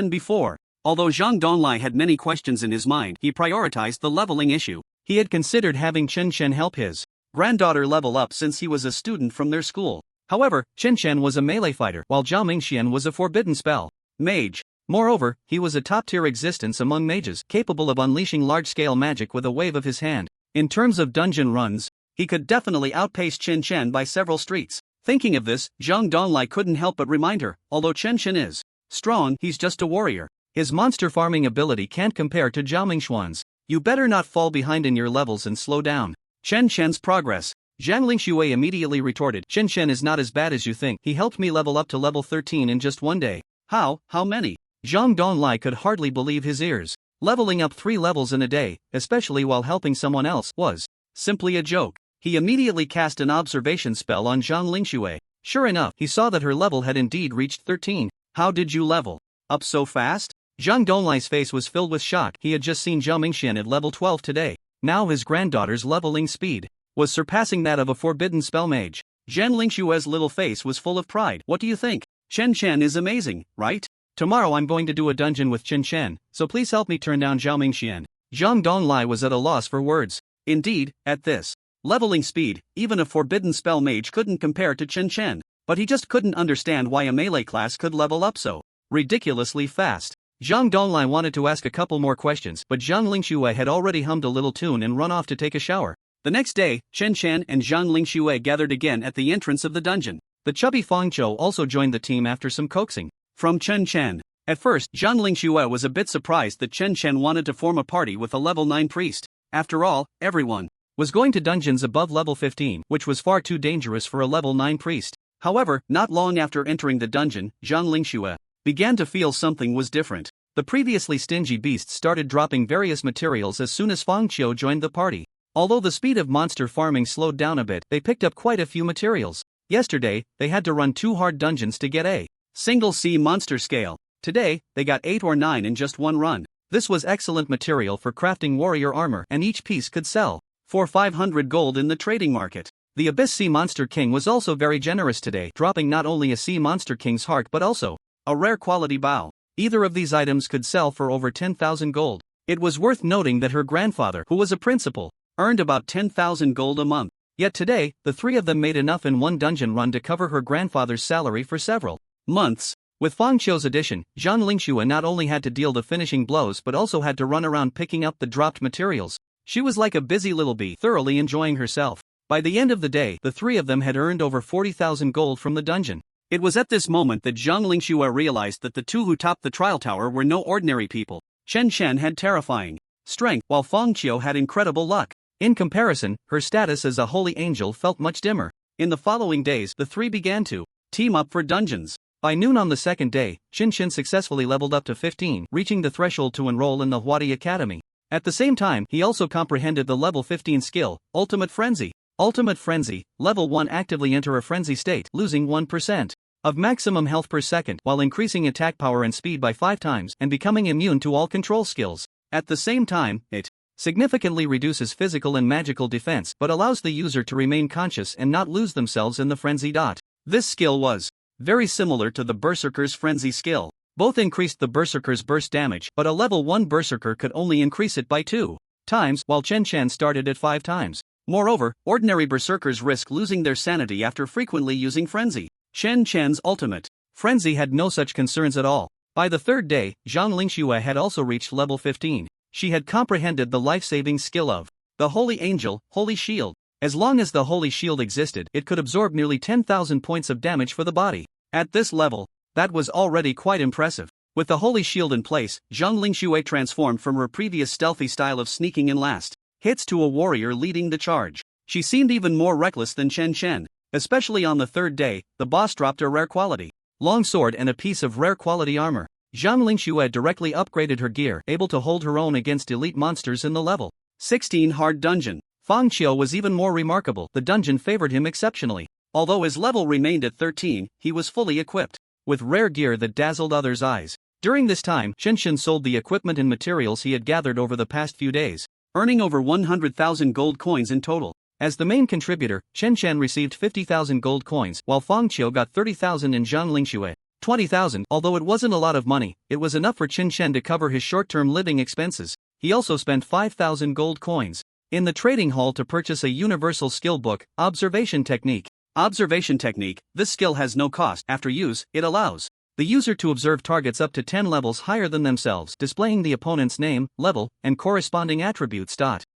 before. Although Zhang Donlai had many questions in his mind, he prioritized the leveling issue. He had considered having Chen Chen help his granddaughter level up since he was a student from their school. However, Chen Chen was a melee fighter while Zhao Mingxian was a forbidden spell mage. Moreover, he was a top-tier existence among mages, capable of unleashing large-scale magic with a wave of his hand. In terms of dungeon runs, he could definitely outpace Chen Chen by several streets. Thinking of this, Zhang Donglai couldn't help but remind her, although Chen Chen is strong, he's just a warrior. His monster farming ability can't compare to Zhao Mingxuan's. You better not fall behind in your levels and slow down Chen Chen's progress. Zhang Lingxue immediately retorted, Chen Chen is not as bad as you think. He helped me level up to level 13 in just one day. How many? Zhang Donglai could hardly believe his ears. Leveling up 3 levels in a day, especially while helping someone else, was simply a joke. He immediately cast an observation spell on Zhang Lingxue. Sure enough, he saw that her level had indeed reached 13. How did you level up so fast? Zhang Donglai's face was filled with shock. He had just seen Zhao Mingxian at level 12 today. Now his granddaughter's leveling speed was surpassing that of a forbidden spell mage. Zhang Lingxue's little face was full of pride. What do you think? Chen Chen is amazing, right? Tomorrow I'm going to do a dungeon with Chen Chen, so please help me turn down Zhao Mingxian. Zhang Donglai was at a loss for words. Indeed, at this leveling speed, even a forbidden spell mage couldn't compare to Chen Chen, but he just couldn't understand why a melee class could level up so ridiculously fast. Zhang Donglai wanted to ask a couple more questions, but Zhang Lingxue had already hummed a little tune and run off to take a shower. The next day, Chen Chen and Zhang Lingxue gathered again at the entrance of the dungeon. The chubby Fang Qiu also joined the team after some coaxing from Chen Chen. At first, Zhang Lingxue was a bit surprised that Chen Chen wanted to form a party with a level 9 priest. After all, everyone was going to dungeons above level 15, which was far too dangerous for a level 9 priest. However, not long after entering the dungeon, Zhang Lingxue began to feel something was different. The previously stingy beasts started dropping various materials as soon as Fang Qiu joined the party. Although the speed of monster farming slowed down a bit, they picked up quite a few materials. Yesterday, they had to run 2 hard dungeons to get a single C monster scale. Today, they got 8 or 9 in just one run. This was excellent material for crafting warrior armor, and each piece could sell for 500 gold in the trading market. The Abyss Sea Monster King was also very generous today, dropping not only a Sea Monster King's heart but also a rare quality bow. Either of these items could sell for over 10,000 gold. It was worth noting that her grandfather, who was a principal, earned about 10,000 gold a month. Yet today, the 3 of them made enough in one dungeon run to cover her grandfather's salary for several months. With Fang Qiu's addition, Zhang Lingxue not only had to deal the finishing blows but also had to run around picking up the dropped materials. She was like a busy little bee, thoroughly enjoying herself. By the end of the day, the 3 of them had earned over 40,000 gold from the dungeon. It was at this moment that Zhang Lingxue realized that the 2 who topped the trial tower were no ordinary people. Chen Chen had terrifying strength, while Fang Qiu had incredible luck. In comparison, her status as a holy angel felt much dimmer. In the following days, the 3 began to team up for dungeons. By noon on the second day, Chen Chen successfully leveled up to 15, reaching the threshold to enroll in the Huadi Academy. At the same time, he also comprehended the level 15 skill, Ultimate Frenzy. Ultimate Frenzy, level 1 actively enter a frenzy state, losing 1% of maximum health per second while increasing attack power and speed by 5 times and becoming immune to all control skills. At the same time, it significantly reduces physical and magical defense but allows the user to remain conscious and not lose themselves in the frenzy. This skill was very similar to the Berserker's Frenzy skill. Both increased the Berserker's burst damage, but a level 1 Berserker could only increase it by 2 times, while Chen Chen started at 5 times. Moreover, ordinary Berserkers risk losing their sanity after frequently using Frenzy. Chen Chen's Ultimate Frenzy had no such concerns at all. By the 3rd day, Zhang Lingxue had also reached level 15. She had comprehended the life-saving skill of the Holy Angel, Holy Shield. As long as the Holy Shield existed, it could absorb nearly 10,000 points of damage for the body. At this level, that was already quite impressive. With the Holy Shield in place, Zhang Lingxue transformed from her previous stealthy style of sneaking in last hits to a warrior leading the charge. She seemed even more reckless than Chen Chen. Especially on the 3rd day, the boss dropped a rare quality long sword and a piece of rare quality armor. Zhang Lingxue directly upgraded her gear, able to hold her own against elite monsters in the level 16 hard dungeon. Fang Qiu was even more remarkable. The dungeon favored him exceptionally. Although his level remained at 13, he was fully equipped with rare gear that dazzled others' eyes. During this time, Chen Chen sold the equipment and materials he had gathered over the past few days, earning over 100,000 gold coins in total. As the main contributor, Chen Chen received 50,000 gold coins, while Fang Qiu got 30,000 and Zhang Lingxue 20,000. Although it wasn't a lot of money, it was enough for Chen Chen to cover his short-term living expenses. He also spent 5,000 gold coins in the trading hall to purchase a universal skill book, Observation Technique. Observation Technique, this skill has no cost. After use, it allows the user to observe targets up to 10 levels higher than themselves, displaying the opponent's name, level, and corresponding attributes.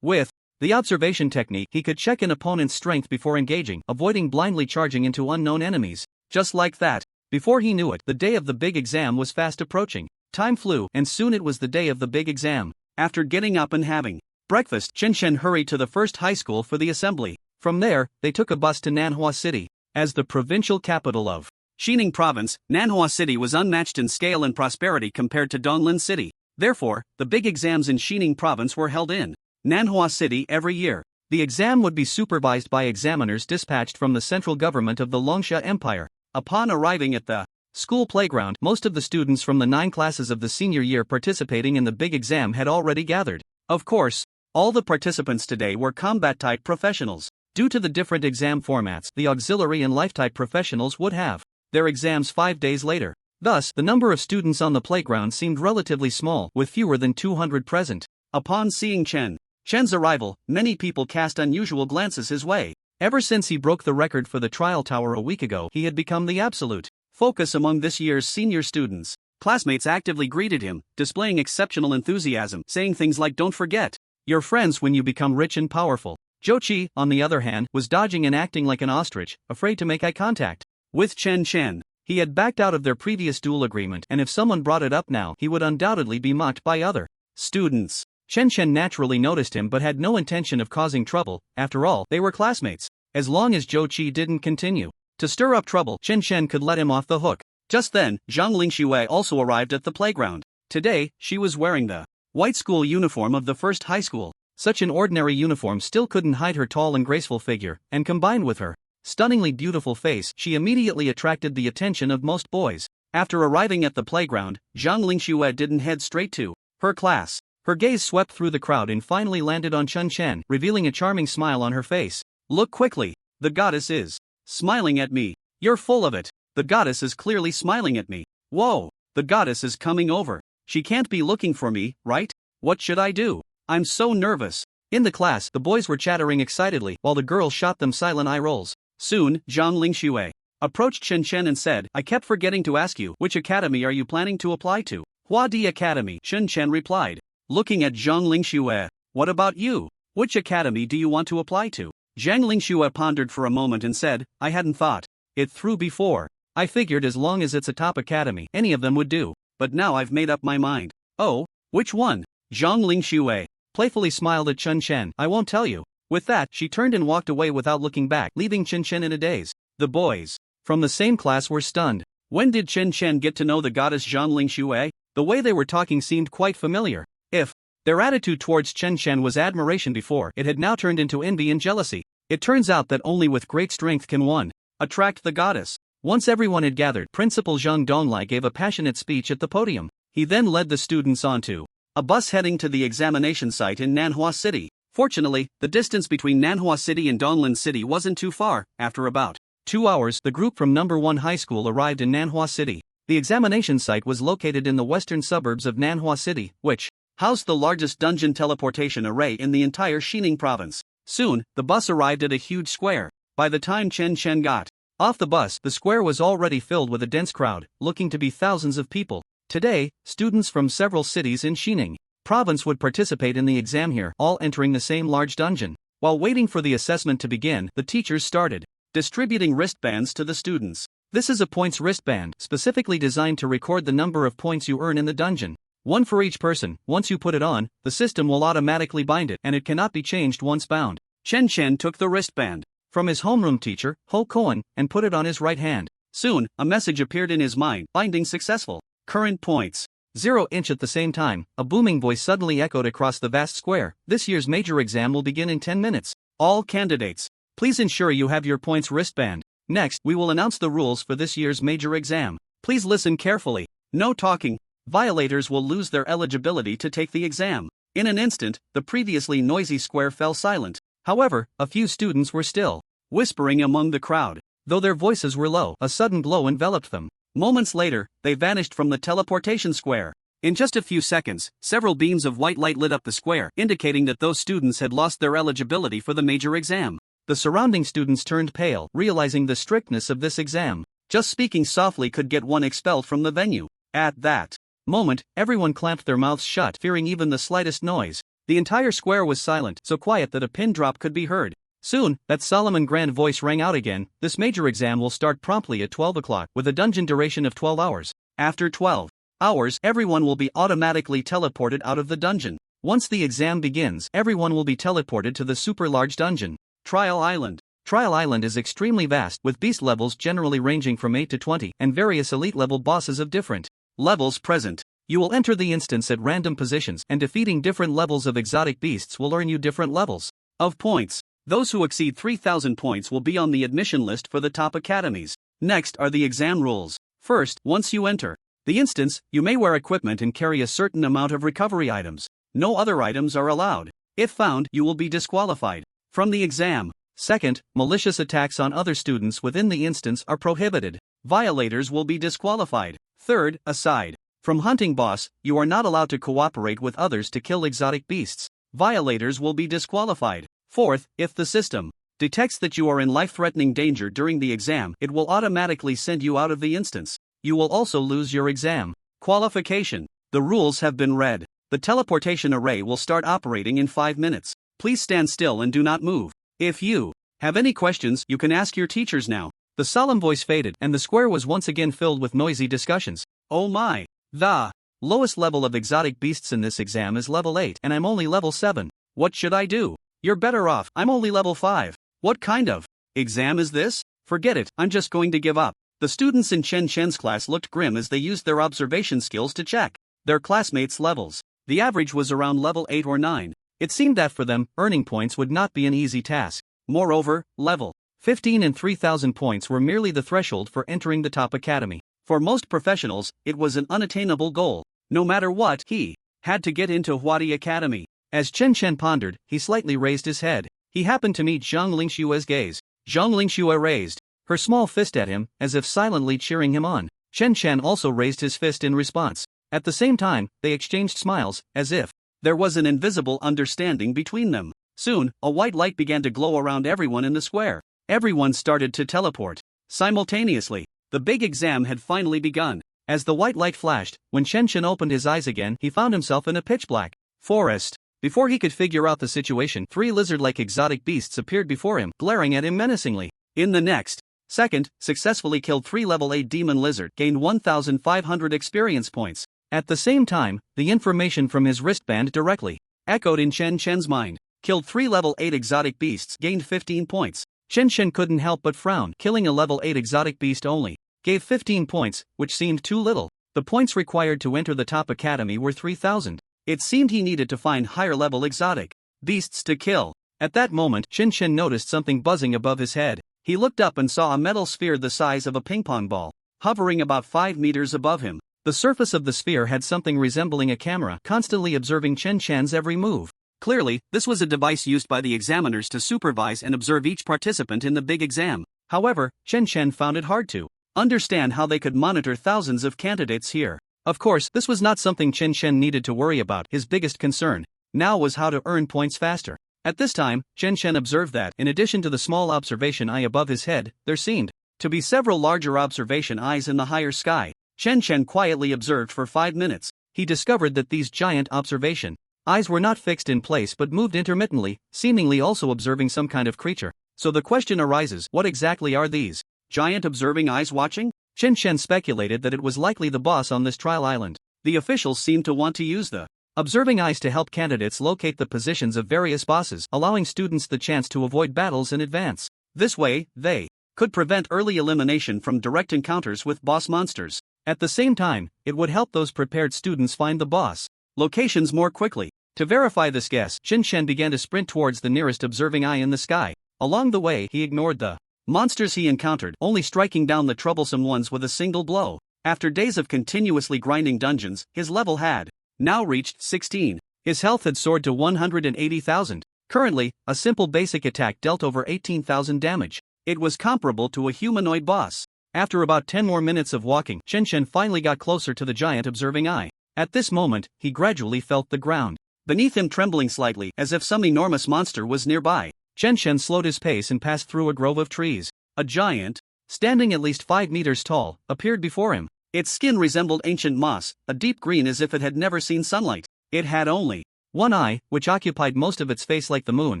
With the observation technique, he could check an opponent's strength before engaging, avoiding blindly charging into unknown enemies. Just like that, before he knew it, the day of the big exam was fast approaching. Time flew, and soon it was the day of the big exam. After getting up and having breakfast, Chen hurried to the first high school for the assembly. From there, they took a bus to Manhwa City. As the provincial capital of Xining Province, Manhwa City was unmatched in scale and prosperity compared to Donglan City. Therefore, the big exams in Xining Province were held in Manhwa City every year. The exam would be supervised by examiners dispatched from the central government of the Longsha Empire. Upon arriving at the school playground, most of the students from the 9 classes of the senior year participating in the big exam had already gathered. Of course, all the participants today were combat-type professionals. Due to the different exam formats, the auxiliary and life-type professionals would have their exams 5 days later. Thus, the number of students on the playground seemed relatively small, with fewer than 200 present. Upon seeing Chen's arrival, many people cast unusual glances his way. Ever since he broke the record for the trial tower a week ago, he had become the absolute focus among this year's senior students. Classmates actively greeted him, displaying exceptional enthusiasm, saying things like "Don't forget your friends when you become rich and powerful." Jochi, on the other hand, was dodging and acting like an ostrich, afraid to make eye contact with Chen. He had backed out of their previous duel agreement, and if someone brought it up now, he would undoubtedly be mocked by other students. Chen naturally noticed him but had no intention of causing trouble. After all, they were classmates. As long as Jochi didn't continue to stir up trouble, Chen could let him off the hook. Just then, Zhang Lingxue also arrived at the playground. Today, she was wearing the white school uniform of the first high school. Such an ordinary uniform still couldn't hide her tall and graceful figure, and combined with her stunningly beautiful face, she immediately attracted the attention of most boys. After arriving at the playground, Zhang Lingxue didn't head straight to her class. Her gaze swept through the crowd and finally landed on Chen, revealing a charming smile on her face. "Look quickly, the goddess is smiling at me." "You're full of it. The goddess is clearly smiling at me." "Whoa, the goddess is coming over. She can't be looking for me, right? What should I do? I'm so nervous." In the class, the boys were chattering excitedly, while the girls shot them silent eye rolls. Soon, Zhang Lingxue approached Chen and said, "I kept forgetting to ask you, which academy are you planning to apply to?" "Huadi Academy," Chen replied. Looking at Zhang Lingxue, "What about you? Which academy do you want to apply to?" Zhang Lingxue pondered for a moment and said, "I hadn't thought it through before. I figured as long as it's a top academy, any of them would do. But now I've made up my mind." "Oh, which one?" Zhang Lingxue playfully smiled at Chen. "I won't tell you." With that, she turned and walked away without looking back, leaving Chen in a daze. The boys from the same class were stunned. When did Chen get to know the goddess Zhang Lingxue? The way they were talking seemed quite familiar. If their attitude towards Chen was admiration before, it had now turned into envy and jealousy. It turns out that only with great strength can one attract the goddess. Once everyone had gathered, Principal Zhang Donglai gave a passionate speech at the podium. He then led the students onto a bus heading to the examination site in Manhwa City. Fortunately, the distance between Manhwa City and Donglan City wasn't too far. After about 2 hours, the group from number 1 high school arrived in Manhwa City. The examination site was located in the western suburbs of Manhwa City, which housed the largest dungeon teleportation array in the entire Xining province. Soon, the bus arrived at a huge square. By the time Chen got off the bus, the square was already filled with a dense crowd, looking to be thousands of people. Today, students from several cities in Xining province would participate in the exam here, all entering the same large dungeon. While waiting for the assessment to begin, the teachers started distributing wristbands to the students. This is a points wristband, specifically designed to record the number of points you earn in the dungeon. One for each person. Once you put it on, the system will automatically bind it, and it cannot be changed once bound. Chen took the wristband from his homeroom teacher, Ho Koan, and put it on his right hand. Soon, a message appeared in his mind, binding successful. Current points 0 inch. At the same time, a booming voice suddenly echoed across the vast square. "This year's major exam will begin in 10 minutes. All candidates, please ensure you have your points wristband. Next, we will announce the rules for this year's major exam. Please listen carefully. No talking. Violators will lose their eligibility to take the exam." In an instant, the previously noisy square fell silent. However, a few students were still whispering among the crowd. Though their voices were low, a sudden glow enveloped them. Moments later, they vanished from the teleportation square. In just a few seconds, several beams of white light lit up the square, indicating that those students had lost their eligibility for the major exam. The surrounding students turned pale, realizing the strictness of this exam. Just speaking softly could get one expelled from the venue. At that moment, everyone clamped their mouths shut, fearing even the slightest noise. The entire square was silent, so quiet that a pin drop could be heard. Soon, that solemn and grand voice rang out again. This major exam will start promptly at 12 o'clock, with a dungeon duration of 12 hours. After 12 hours, everyone will be automatically teleported out of the dungeon. Once the exam begins, everyone will be teleported to the super large dungeon. Trial Island. Trial Island is extremely vast, with beast levels generally ranging from 8 to 20, and various elite level bosses of different levels present. You will enter the instance at random positions, and defeating different levels of exotic beasts will earn you different levels of points. Those who exceed 3,000 points will be on the admission list for the top academies. Next are the exam rules. First, once you enter the instance, you may wear equipment and carry a certain amount of recovery items. No other items are allowed. If found, you will be disqualified from the exam. Second, malicious attacks on other students within the instance are prohibited. Violators will be disqualified. Third, aside from hunting boss, you are not allowed to cooperate with others to kill exotic beasts. Violators will be disqualified. Fourth, if the system detects that you are in life-threatening danger during the exam, it will automatically send you out of the instance. You will also lose your exam qualification. The rules have been read. The teleportation array will start operating in 5 minutes. Please stand still and do not move. If you have any questions, you can ask your teachers now. The solemn voice faded, and the square was once again filled with noisy discussions. Oh my! The lowest level of exotic beasts in this exam is level 8, and I'm only level 7. What should I do? You're better off, I'm only level 5. What kind of exam is this? Forget it, I'm just going to give up. The students in Chen Chen's class looked grim as they used their observation skills to check their classmates' levels. The average was around level 8 or 9. It seemed that for them, earning points would not be an easy task. Moreover, level 15 and 3,000 points were merely the threshold for entering the top academy. For most professionals, it was an unattainable goal. No matter what, he had to get into Huadi Academy. As Chen Chen pondered, he slightly raised his head. He happened to meet Zhang Lingshua's gaze. Zhang Lingshua raised her small fist at him, as if silently cheering him on. Chen Chen also raised his fist in response. At the same time, they exchanged smiles, as if there was an invisible understanding between them. Soon, a white light began to glow around everyone in the square. Everyone started to teleport simultaneously. The big exam had finally begun. As the white light flashed, when Chen Chen opened his eyes again, he found himself in a pitch-black forest. Before he could figure out the situation, 3 lizard-like exotic beasts appeared before him, glaring at him menacingly. In the next second, successfully killed 3 level 8 demon lizard, gained 1,500 experience points. At the same time, the information from his wristband directly echoed in Chen Chen's mind. Killed 3 level 8 exotic beasts, gained 15 points. Chen Chen couldn't help but frown. Killing a level 8 exotic beast only gave 15 points, which seemed too little. The points required to enter the top academy were 3,000. It seemed he needed to find higher level exotic beasts to kill. At that moment, Chen Chen noticed something buzzing above his head. He looked up and saw a metal sphere the size of a ping-pong ball, hovering about 5 meters above him. The surface of the sphere had something resembling a camera, constantly observing Chen Chen's every move. Clearly, this was a device used by the examiners to supervise and observe each participant in the big exam. However, Chen Chen found it hard to understand how they could monitor thousands of candidates here. Of course, this was not something Chen Chen needed to worry about. His biggest concern now was how to earn points faster. At this time, Chen Chen observed that, in addition to the small observation eye above his head, there seemed to be several larger observation eyes in the higher sky. Chen Chen quietly observed for 5 minutes. He discovered that these giant observation eyes were not fixed in place but moved intermittently, seemingly also observing some kind of creature. So the question arises, what exactly are these giant observing eyes watching? Chen Chen speculated that it was likely the boss on this trial island. The officials seemed to want to use the observing eyes to help candidates locate the positions of various bosses, allowing students the chance to avoid battles in advance. This way, they could prevent early elimination from direct encounters with boss monsters. At the same time, it would help those prepared students find the boss locations more quickly. To verify this guess, Chen Chen began to sprint towards the nearest observing eye in the sky. Along the way, he ignored the monsters he encountered, only striking down the troublesome ones with a single blow. After days of continuously grinding dungeons, his level had now reached 16. His health had soared to 180,000. Currently, a simple basic attack dealt over 18,000 damage. It was comparable to a humanoid boss. After about 10 more minutes of walking, Chen Chen finally got closer to the giant observing eye. At this moment, he gradually felt the ground beneath him trembling slightly as if some enormous monster was nearby. Chen Shen slowed his pace and passed through a grove of trees. A giant, standing at least 5 meters tall, appeared before him. Its skin resembled ancient moss, a deep green as if it had never seen sunlight. It had only one eye, which occupied most of its face like the moon,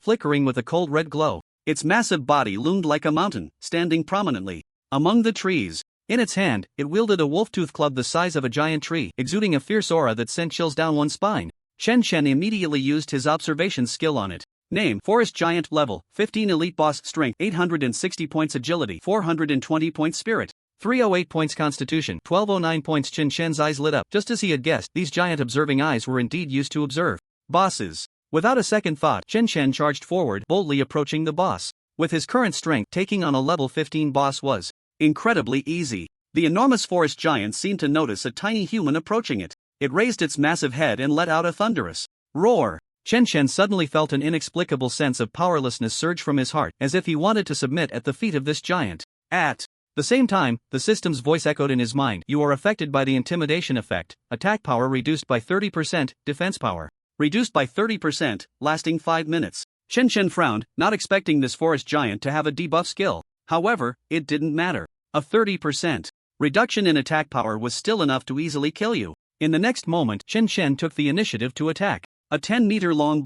flickering with a cold red glow. Its massive body loomed like a mountain, standing prominently among the trees. In its hand, it wielded a wolf-tooth club the size of a giant tree, exuding a fierce aura that sent chills down one's spine. Chen Shen immediately used his observation skill on it. Name: Forest Giant. Level: 15 Elite Boss. Strength: 860 points. Agility: 420 points. Spirit: 308 points. Constitution: 1209 points. Chen Shen's eyes lit up. Just as he had guessed, these giant observing eyes were indeed used to observe bosses. Without a second thought, Chen Shen charged forward, boldly approaching the boss. With his current strength, taking on a level 15 boss was incredibly easy. The enormous forest giant seemed to notice a tiny human approaching it. It raised its massive head and let out a thunderous roar. Chen Shen suddenly felt an inexplicable sense of powerlessness surge from his heart, as if he wanted to submit at the feet of this giant. At the same time, the system's voice echoed in his mind. You are affected by the intimidation effect. Attack power reduced by 30%, defense power reduced by 30%, lasting 5 minutes. Chen Shen frowned, not expecting this forest giant to have a debuff skill. However, it didn't matter. A 30% reduction in attack power was still enough to easily kill you. In the next moment, Chen Shen took the initiative to attack. A 10-meter-long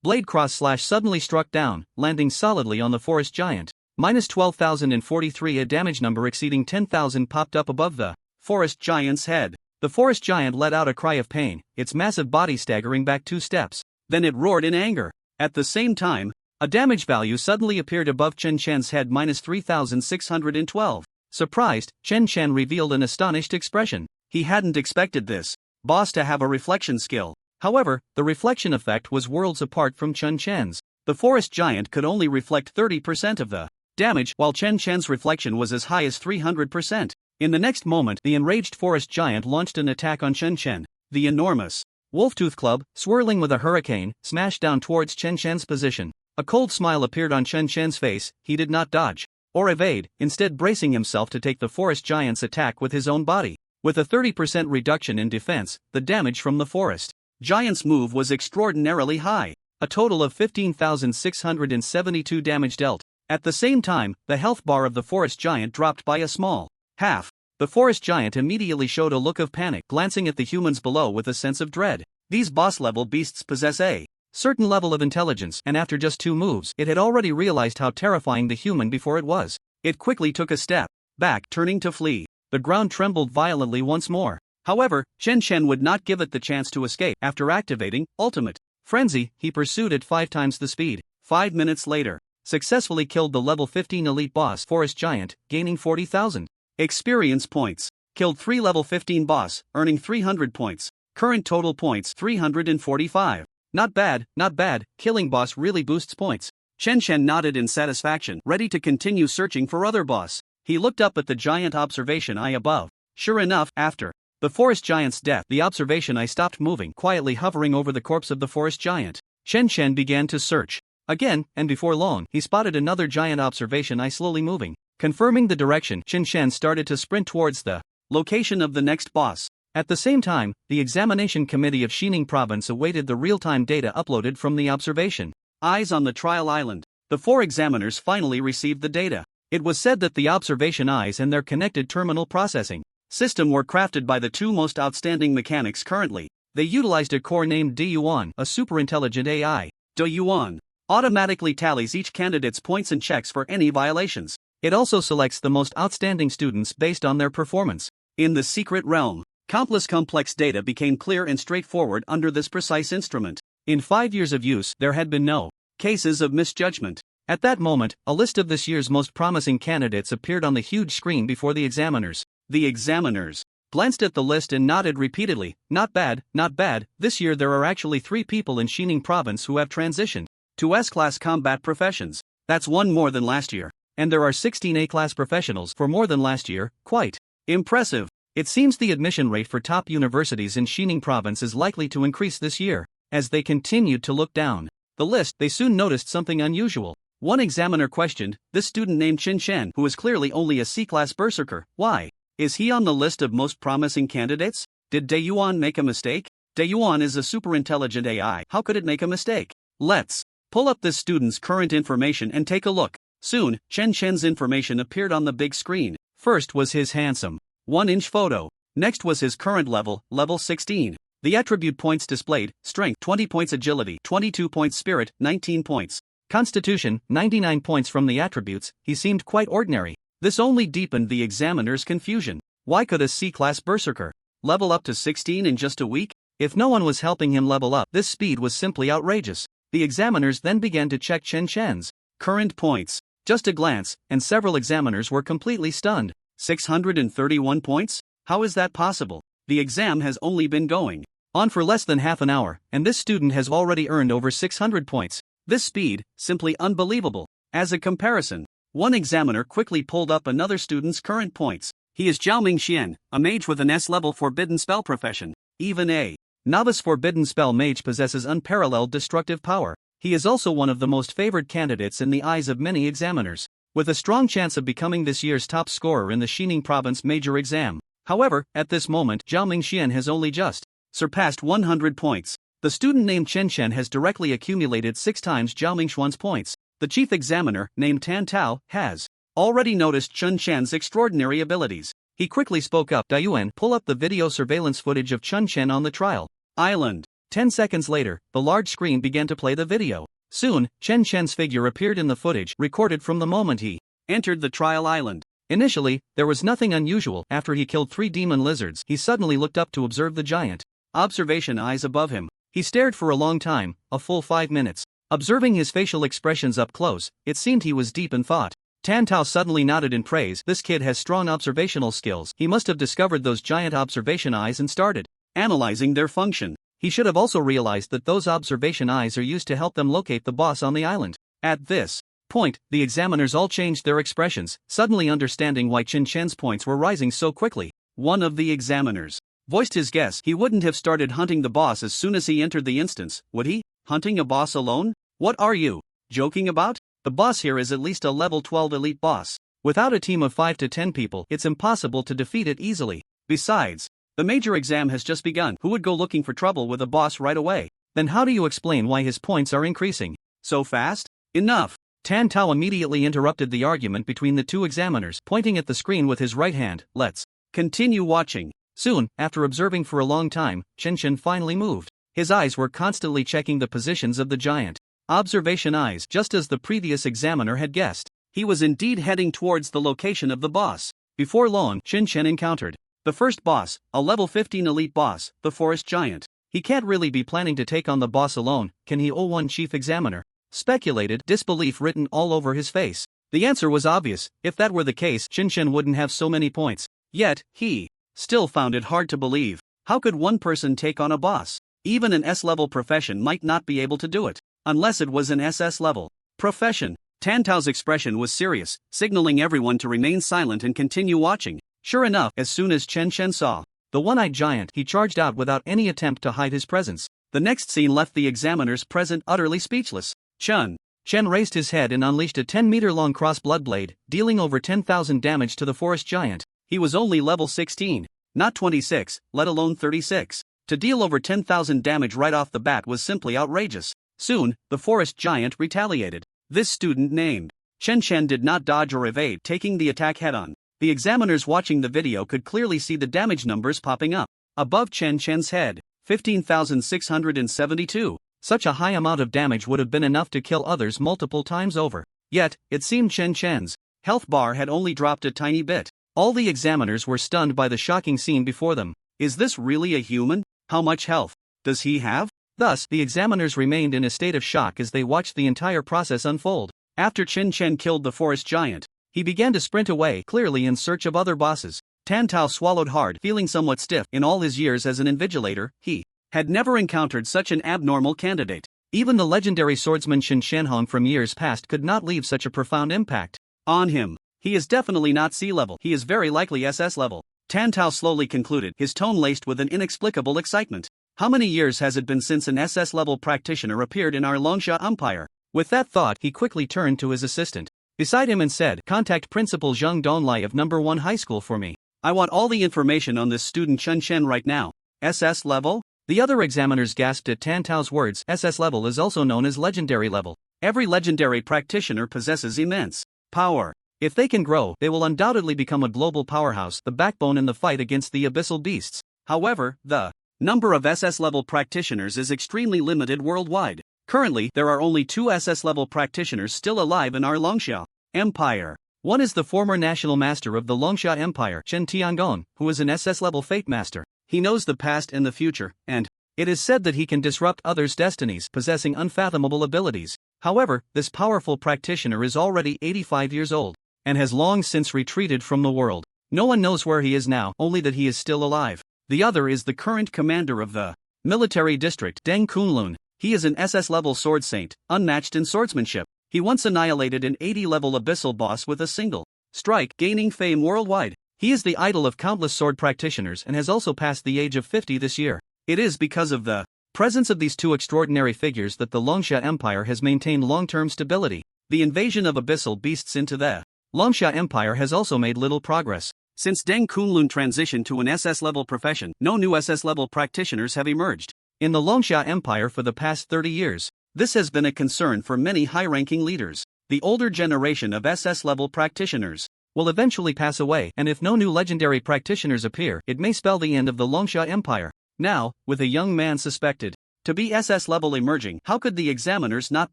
blade cross slash suddenly struck down, landing solidly on the forest giant. Minus 12,043, a damage number exceeding 10,000 popped up above the forest giant's head. The forest giant let out a cry of pain, its massive body staggering back 2 steps. Then it roared in anger. At the same time, a damage value suddenly appeared above Chen Shen's head, minus 3,612. Surprised, Chen Shen revealed an astonished expression. He hadn't expected this boss to have a reflection skill. However, the reflection effect was worlds apart from Chen Shen's. The forest giant could only reflect 30% of the damage, while Chen Shen's reflection was as high as 300%. In the next moment, the enraged forest giant launched an attack on Chen Shen. The enormous wolf-tooth club, swirling with a hurricane, smashed down towards Chen Shen's position. A cold smile appeared on Chen Shen's face. He did not dodge or evade, instead bracing himself to take the forest giant's attack with his own body. With a 30% reduction in defense, the damage from the forest giant's move was extraordinarily high. A total of 15,672 damage dealt. At the same time, the health bar of the forest giant dropped by a small half. The forest giant immediately showed a look of panic, glancing at the humans below with a sense of dread. These boss-level beasts possess a certain level of intelligence, and after just 2 moves, it had already realized how terrifying the human before it was. It quickly took a step back, turning to flee. The ground trembled violently once more. However, Chen Shen would not give it the chance to escape. After activating Ultimate Frenzy, he pursued at 5 times the speed. 5 minutes later, successfully killed the level 15 elite boss forest giant, gaining 40,000 experience points. Killed 3 level 15 boss, earning 300 points. Current total points 345. Not bad, not bad. Killing boss really boosts points. Chen Shen nodded in satisfaction, ready to continue searching for other boss. He looked up at the giant observation eye above. Sure enough, after the forest giant's death, the observation eye stopped moving, quietly hovering over the corpse of the forest giant. Chen Shen began to search again, and before long, he spotted another giant observation eye slowly moving. Confirming the direction, Chen Shen started to sprint towards the location of the next boss. At the same time, the examination committee of Xining province awaited the real-time data uploaded from the observation eyes on the trial island. The 4 examiners finally received the data. It was said that the observation eyes and their connected terminal processing system were crafted by the 2 most outstanding mechanics currently. They utilized a core named Diyuan, a superintelligent AI. Diyuan automatically tallies each candidate's points and checks for any violations. It also selects the most outstanding students based on their performance. In the secret realm, countless complex data became clear and straightforward under this precise instrument. In 5 years of use, there had been no cases of misjudgment. At that moment, a list of this year's most promising candidates appeared on the huge screen before the examiners. The examiners glanced at the list and nodded repeatedly. Not bad, not bad. This year there are actually 3 people in Xining province who have transitioned to S-class combat professions. That's 1 more than last year. And there are 16 A-class professionals for more than last year. Quite impressive. It seems the admission rate for top universities in Xining province is likely to increase this year. As they continued to look down the list, they soon noticed something unusual. One examiner questioned this student named Chen Shen, who is clearly only a C-class berserker. Why is he on the list of most promising candidates? Did Dayuan make a mistake? Dayuan is a super intelligent AI. How could it make a mistake? Let's pull up this student's current information and take a look. Soon, Chen Chen's information appeared on the big screen. First was his handsome 1-inch photo. Next was his current level, level 16. The attribute points displayed: strength 20 points, agility 22 points, spirit 19 points, constitution 99 points. From the attributes, he seemed quite ordinary. This only deepened the examiner's confusion. Why could a C-class berserker level up to 16 in just a week? If no one was helping him level up, this speed was simply outrageous. The examiners then began to check Chen Chen's current points. Just a glance, and several examiners were completely stunned. 631 points? How is that possible? The exam has only been going on for less than half an hour, and this student has already earned over 600 points. This speed, simply unbelievable. As a comparison, one examiner quickly pulled up another student's current points. He is Zhaoming Xian, a mage with an S-level forbidden spell profession. Even a novice forbidden spell mage possesses unparalleled destructive power. He is also one of the most favored candidates in the eyes of many examiners, with a strong chance of becoming this year's top scorer in the Xining Province major exam. However, at this moment, Zhaoming Xian has only just surpassed 100 points. The student named Chen Chen has directly accumulated 6 times Zhaoming Xuan's points. The chief examiner, named Tan Tao, has already noticed Chen Chen's extraordinary abilities. He quickly spoke up. Dayuan, pull up the video surveillance footage of Chen Chen on the trial island. 10 seconds later, the large screen began to play the video. Soon, Chen Chen's figure appeared in the footage recorded from the moment he entered the trial island. Initially, there was nothing unusual. After he killed 3 demon lizards, he suddenly looked up to observe the giant observation eyes above him. He stared for a long time, a full 5 minutes. Observing his facial expressions up close, it seemed he was deep in thought. Tan Tao suddenly nodded in praise. This kid has strong observational skills. He must have discovered those giant observation eyes and started analyzing their function. He should have also realized that those observation eyes are used to help them locate the boss on the island. At this point, the examiners all changed their expressions, suddenly understanding why Chen Chen's points were rising so quickly. One of the examiners voiced his guess. He wouldn't have started hunting the boss as soon as he entered the instance, would he? Hunting a boss alone? What are you joking about? The boss here is at least a level 12 elite boss. Without a team of 5 to 10 people, it's impossible to defeat it easily. Besides, the major exam has just begun. Who would go looking for trouble with a boss right away? Then how do you explain why his points are increasing so fast? Enough! Tan Tao immediately interrupted the argument between the two examiners, pointing at the screen with his right hand. Let's continue watching. Soon, after observing for a long time, Chen Chen finally moved. His eyes were constantly checking the positions of the giant observation eyes, just as the previous examiner had guessed. He was indeed heading towards the location of the boss. Before long, Chen Chen encountered the first boss, a level 15 elite boss, the forest giant. He can't really be planning to take on the boss alone, can he? One chief examiner speculated, disbelief written all over his face. The answer was obvious. If that were the case, Chen Chen wouldn't have so many points. Yet, he still found it hard to believe. How could one person take on a boss? Even an S-level profession might not be able to do it, unless it was an SS-level profession. Tan Tao's expression was serious, signaling everyone to remain silent and continue watching. Sure enough, as soon as Chen Chen saw the one-eyed giant, he charged out without any attempt to hide his presence. The next scene left the examiners present utterly speechless. Chen raised his head and unleashed a 10-meter-long cross-blood blade, dealing over 10,000 damage to the forest giant. He was only level 16, not 26, let alone 36. To deal over 10,000 damage right off the bat was simply outrageous. Soon, the forest giant retaliated. This student named Chen Chen did not dodge or evade, taking the attack head-on. The examiners watching the video could clearly see the damage numbers popping up above Chen Chen's head. 15,672. Such a high amount of damage would have been enough to kill others multiple times over. Yet, it seemed Chen Chen's health bar had only dropped a tiny bit. All the examiners were stunned by the shocking scene before them. Is this really a human? How much health does he have? Thus, the examiners remained in a state of shock as they watched the entire process unfold. After Chen Chen killed the forest giant, he began to sprint away, clearly in search of other bosses. Tan Tao swallowed hard, feeling somewhat stiff. In all his years as an invigilator, he had never encountered such an abnormal candidate. Even the legendary swordsman Shen Shenhong from years past could not leave such a profound impact on him. He is definitely not C-level. He is very likely SS level. Tan Tao slowly concluded, his tone laced with an inexplicable excitement. How many years has it been since an SS-level practitioner appeared in our Longsha Empire? With that thought, he quickly turned to his assistant beside him and said, contact Principal Zhang Donlai of No. 1 High School for me. I want all the information on this student Chen Chen right now. SS level? The other examiners gasped at Tan Tao's words. SS level is also known as legendary level. Every legendary practitioner possesses immense power. If they can grow, they will undoubtedly become a global powerhouse, the backbone in the fight against the abyssal beasts. However, the number of SS level practitioners is extremely limited worldwide. Currently, there are only 2 SS level practitioners still alive in our Longsha Empire. One is the former national master of the Longsha Empire, Chen Tiangong, who is an SS level fate master. He knows the past and the future, and it is said that he can disrupt others' destinies, possessing unfathomable abilities. However, this powerful practitioner is already 85 years old and has long since retreated from the world. No one knows where he is now, only that he is still alive. The other is the current commander of the military district, Deng Kunlun. He is an SS level sword saint, unmatched in swordsmanship. He once annihilated an 80 level abyssal boss with a single strike, gaining fame worldwide. He is the idol of countless sword practitioners and has also passed the age of 50 this year. It is because of the presence of these two extraordinary figures that the Longsha Empire has maintained long-term stability. The invasion of abyssal beasts into the Longsha Empire has also made little progress. Since Deng Kunlun transitioned to an SS-level profession, no new SS-level practitioners have emerged in the Longsha Empire for the past 30 years. This has been a concern for many high-ranking leaders. The older generation of SS-level practitioners will eventually pass away, and if no new legendary practitioners appear, it may spell the end of the Longsha Empire. Now, with a young man suspected to be SS level emerging, how could the examiners not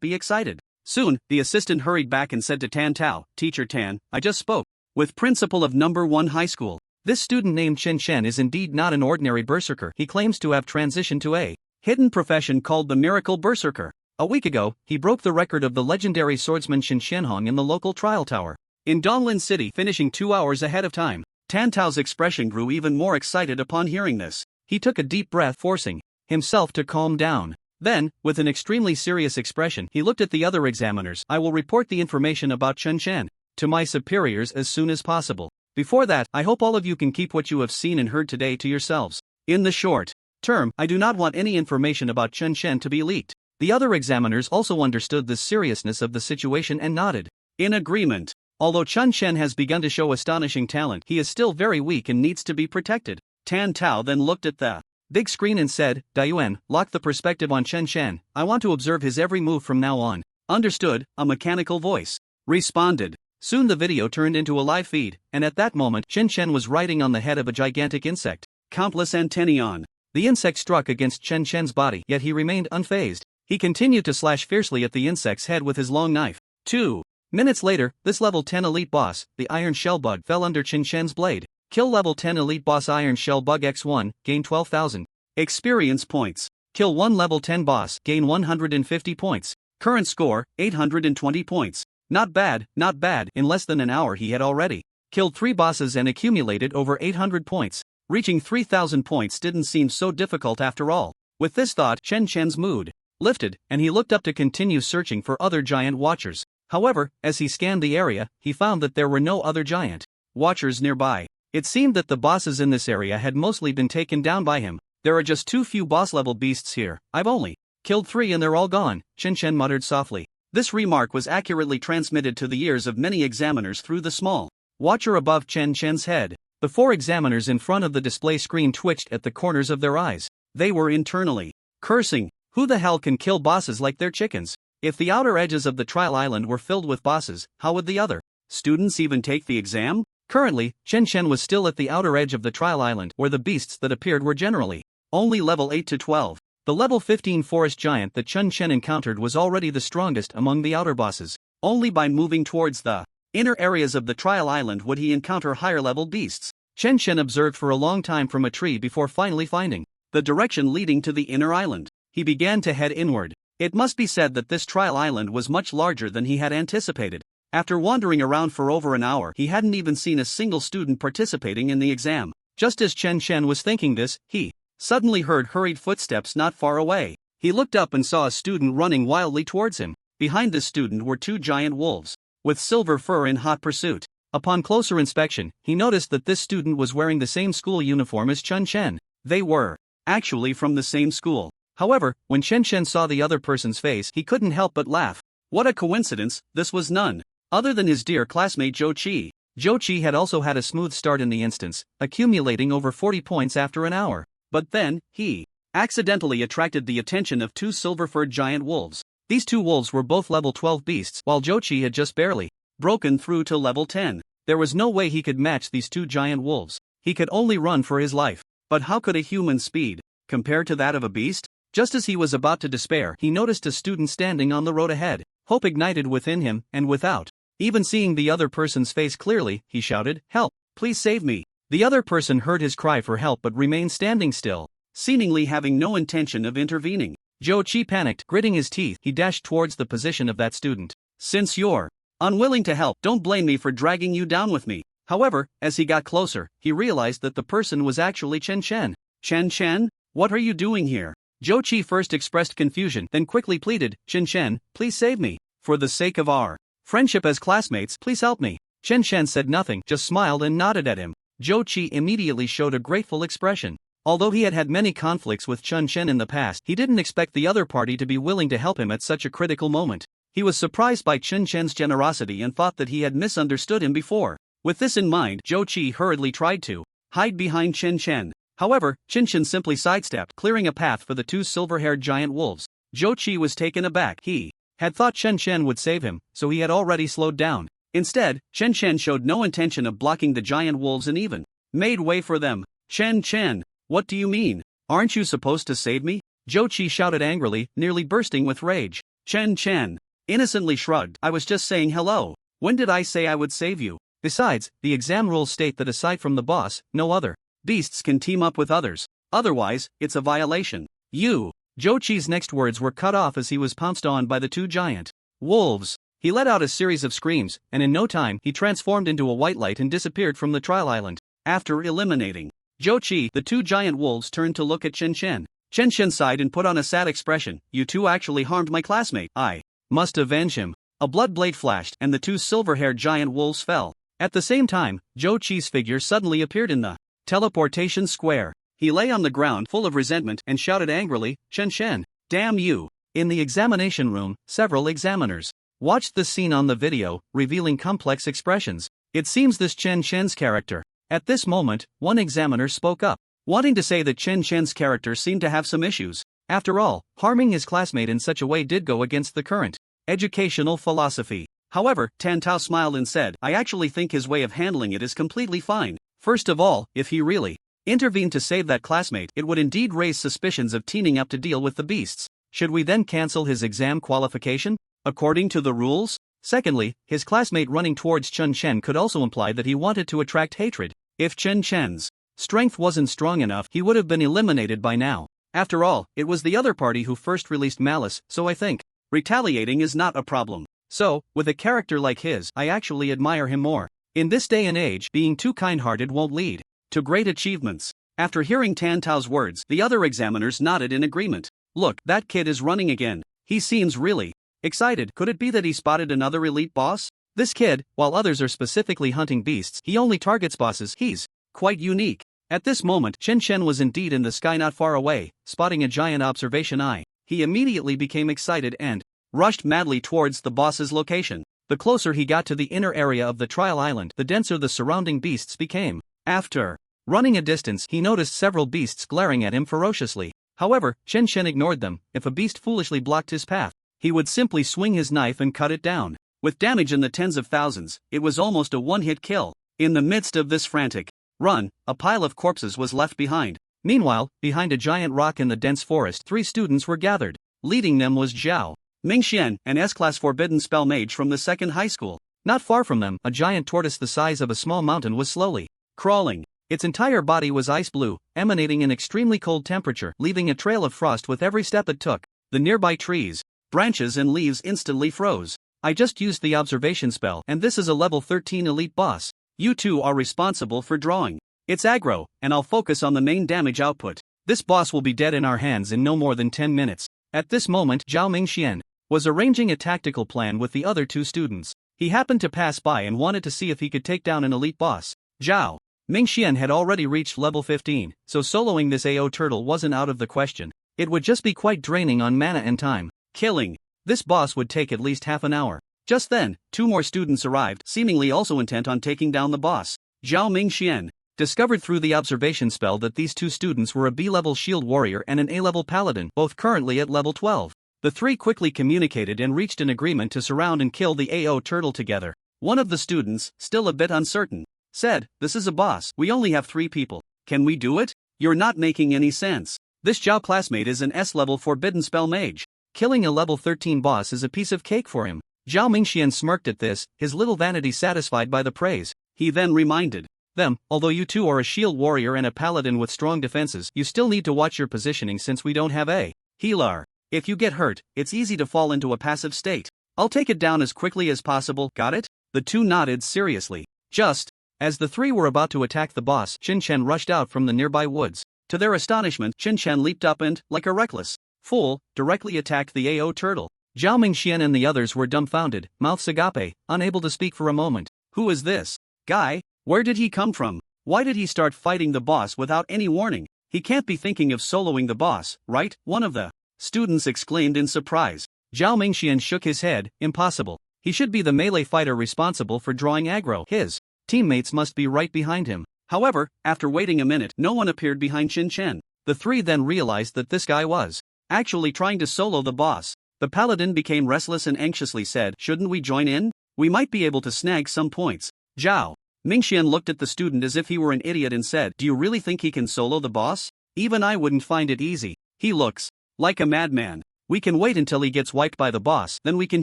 be excited? Soon, the assistant hurried back and said to Tan Tao, "Teacher Tan, I just spoke with principal of number 1 high school. This student named Chen Shen is indeed not an ordinary berserker. He claims to have transitioned to a hidden profession called the miracle berserker. A week ago, he broke the record of the legendary swordsman Shen Shenhong in the local trial tower in Donglin City, finishing 2 hours ahead of time." Tan Tao's expression grew even more excited upon hearing this. He took a deep breath, forcing himself to calm down. Then, with an extremely serious expression, he looked at the other examiners. "I will report the information about Chen Shen to my superiors as soon as possible. Before that, I hope all of you can keep what you have seen and heard today to yourselves. In the short term, I do not want any information about Chen Shen to be leaked." The other examiners also understood the seriousness of the situation and nodded in agreement. Although Chen Shen has begun to show astonishing talent, he is still very weak and needs to be protected. Tan Tao then looked at the big screen and said, "Dayuan, lock the perspective on Chen Shen. I want to observe his every move from now on." "Understood," a mechanical voice responded. Soon the video turned into a live feed, and at that moment Chen Shen was riding on the head of a gigantic insect, countless antennae on. The insect struck against Chen Shen's body, yet he remained unfazed. He continued to slash fiercely at the insect's head with his long knife. 2 minutes later, this level 10 elite boss, the Iron Shell Bug, fell under Chen Shen's blade. Kill level 10 elite boss Iron Shell Bug X1, gain 12,000 experience points. Kill 1 level 10 boss, gain 150 points. Current score, 820 points. Not bad, not bad. In less than an hour he had already killed 3 bosses and accumulated over 800 points. Reaching 3,000 points didn't seem so difficult after all. With this thought, Chen Shen's mood lifted, and he looked up to continue searching for other giant watchers. However, as he scanned the area, he found that there were no other giant watchers nearby. It seemed that the bosses in this area had mostly been taken down by him. "There are just too few boss-level beasts here. I've only killed 3 and they're all gone," Chen Shen muttered softly. This remark was accurately transmitted to the ears of many examiners through the small watcher above Chen Shen's head. The 4 examiners in front of the display screen twitched at the corners of their eyes. They were internally cursing. Who the hell can kill bosses like they're chickens? If the outer edges of the trial island were filled with bosses, how would the other students even take the exam? Currently, Chen Shen was still at the outer edge of the trial island, where the beasts that appeared were generally only level 8 to 12. The level 15 forest giant that Chen Shen encountered was already the strongest among the outer bosses. Only by moving towards the inner areas of the trial island would he encounter higher level beasts. Chen Shen observed for a long time from a tree before finally finding the direction leading to the inner island. He began to head inward. It must be said that this trial island was much larger than he had anticipated. After wandering around for over an hour, he hadn't even seen a single student participating in the exam. Just as Chen Shen was thinking this, he suddenly heard hurried footsteps not far away. He looked up and saw a student running wildly towards him. Behind this student were 2 giant wolves with silver fur in hot pursuit. Upon closer inspection, he noticed that this student was wearing the same school uniform as Chen Shen. They were actually from the same school. However, when Chen Shen saw the other person's face, he couldn't help but laugh. What a coincidence, this was none other than his dear classmate Zhou Qi. Zhou Qi had also had a smooth start in the instance, accumulating over 40 points after an hour. But then, he accidentally attracted the attention of two silver-furred giant wolves. These two wolves were both level 12 beasts, while Jochi had just barely broken through to level 10. There was no way he could match these two giant wolves. He could only run for his life. But how could a human's speed compare to that of a beast? Just as he was about to despair, he noticed a student standing on the road ahead. Hope ignited within him, and without even seeing the other person's face clearly, he shouted, "Help! Please save me!" The other person heard his cry for help but remained standing still, seemingly having no intention of intervening. Jochi panicked, gritting his teeth. He dashed towards the position of that student. "Since you're unwilling to help, don't blame me for dragging you down with me." However, as he got closer, he realized that the person was actually Chen Chen. "Chen Chen? What are you doing here?" Jochi first expressed confusion, then quickly pleaded, "Chen Chen, please save me. For the sake of our friendship as classmates, please help me." Chen Chen said nothing, just smiled and nodded at him. Jochi immediately showed a grateful expression. Although he had had many conflicts with Chen Chen in the past, he didn't expect the other party to be willing to help him at such a critical moment. He was surprised by Chen Chen's generosity and thought that he had misunderstood him before. With this in mind, Jochi hurriedly tried to hide behind Chen Chen. However, Chen Chen simply sidestepped, clearing a path for the two silver-haired giant wolves. Jochi was taken aback. He had thought Chen Chen would save him, so he had already slowed down. Instead, Chen Chen showed no intention of blocking the giant wolves and even made way for them. "Chen Chen, what do you mean? Aren't you supposed to save me?" Jochi shouted angrily, nearly bursting with rage. Chen Chen innocently shrugged. "I was just saying hello. When did I say I would save you? Besides, the exam rules state that aside from the boss, no other beasts can team up with others. Otherwise, it's a violation." "You!" Jochi's next words were cut off as he was pounced on by the two giant wolves. He let out a series of screams, and in no time he transformed into a white light and disappeared from the trial island. After eliminating Jochi, the two giant wolves turned to look at Chen Chen. Chen Chen sighed and put on a sad expression. "You two actually harmed my classmate. I must avenge him." A blood blade flashed, and the two silver-haired giant wolves fell. At the same time, Jochi's figure suddenly appeared in the teleportation square. He lay on the ground full of resentment and shouted angrily, "Chen Chen, damn you!" In the examination room, several examiners watched the scene on the video, revealing complex expressions. It seems this Chen Chen's character. At this moment, one examiner spoke up, wanting to say that Chen Chen's character seemed to have some issues. After all, harming his classmate in such a way did go against the current educational philosophy. However, Tan Tao smiled and said, "I actually think his way of handling it is completely fine. First of all, if he really intervened to save that classmate, it would indeed raise suspicions of teaming up to deal with the beasts. Should we then cancel his exam qualification? According to the rules? Secondly, his classmate running towards Chen Chen could also imply that he wanted to attract hatred. If Chen Chen's strength wasn't strong enough, he would have been eliminated by now. After all, it was the other party who first released malice, so I think retaliating is not a problem. So, with a character like his, I actually admire him more. In this day and age, being too kind-hearted won't lead to great achievements." After hearing Tan Tao's words, the other examiners nodded in agreement. "Look, that kid is running again. He seems really excited. Could it be that he spotted another elite boss? This kid, while others are specifically hunting beasts, he only targets bosses. He's quite unique." At this moment, Chen Chen was indeed in the sky not far away, spotting a giant observation eye. He immediately became excited and rushed madly towards the boss's location. The closer he got to the inner area of the trial island, the denser the surrounding beasts became. After running a distance, he noticed several beasts glaring at him ferociously. However, Chen Chen ignored them. If a beast foolishly blocked his path, he would simply swing his knife and cut it down. With damage in the tens of thousands, it was almost a one-hit kill. In the midst of this frantic run, a pile of corpses was left behind. Meanwhile, behind a giant rock in the dense forest, 3 students were gathered. Leading them was Zhao Mingxian, an S-class forbidden spell mage from the 2nd high school. Not far from them, a giant tortoise the size of a small mountain was slowly crawling. Its entire body was ice blue, emanating an extremely cold temperature, leaving a trail of frost with every step it took. The nearby trees, branches and leaves instantly froze. "I just used the observation spell, and this is a level 13 elite boss. You two are responsible for drawing. It's aggro, and I'll focus on the main damage output. This boss will be dead in our hands in no more than 10 minutes. At this moment, Zhao Mingxian was arranging a tactical plan with the other 2 students. He happened to pass by and wanted to see if he could take down an elite boss. Zhao Mingxian had already reached level 15, so soloing this AO turtle wasn't out of the question. It would just be quite draining on mana and time. Killing this boss would take at least half an hour. Just then, 2 more students arrived, seemingly also intent on taking down the boss. Zhao Mingxian discovered through the observation spell that these two students were a B-level shield warrior and an A-level paladin, both currently at level 12. The three quickly communicated and reached an agreement to surround and kill the AO turtle together. One of the students, still a bit uncertain, said, "This is a boss. We only have 3 people. Can we do it? You're not making any sense. This Zhao classmate is an S-level forbidden spell mage. Killing a level 13 boss is a piece of cake for him." Zhao Mingxian smirked at this, his little vanity satisfied by the praise. He then reminded them, "Although you two are a shield warrior and a paladin with strong defenses, you still need to watch your positioning since we don't have a healer. If you get hurt, it's easy to fall into a passive state. I'll take it down as quickly as possible, got it?" The two nodded seriously. Just as the 3 were about to attack the boss, Qin Chen rushed out from the nearby woods. To their astonishment, Qin Chen leaped up and, like a reckless fool, directly attacked the AO turtle. Zhao Mingxian and the others were dumbfounded, mouths agape, unable to speak for a moment. Who is this guy? Where did he come from? Why did he start fighting the boss without any warning? He can't be thinking of soloing the boss, right? One of the students exclaimed in surprise. Zhao Mingxian shook his head, impossible. He should be the melee fighter responsible for drawing aggro. His teammates must be right behind him. However, after waiting a minute, no one appeared behind Qin Chen. The 3 then realized that this guy was actually trying to solo the boss. The paladin became restless and anxiously said, "Shouldn't we join in? We might be able to snag some points." Zhao Mingxian looked at the student as if he were an idiot and said, "Do you really think he can solo the boss? Even I wouldn't find it easy. He looks like a madman. We can wait until he gets wiped by the boss, then we can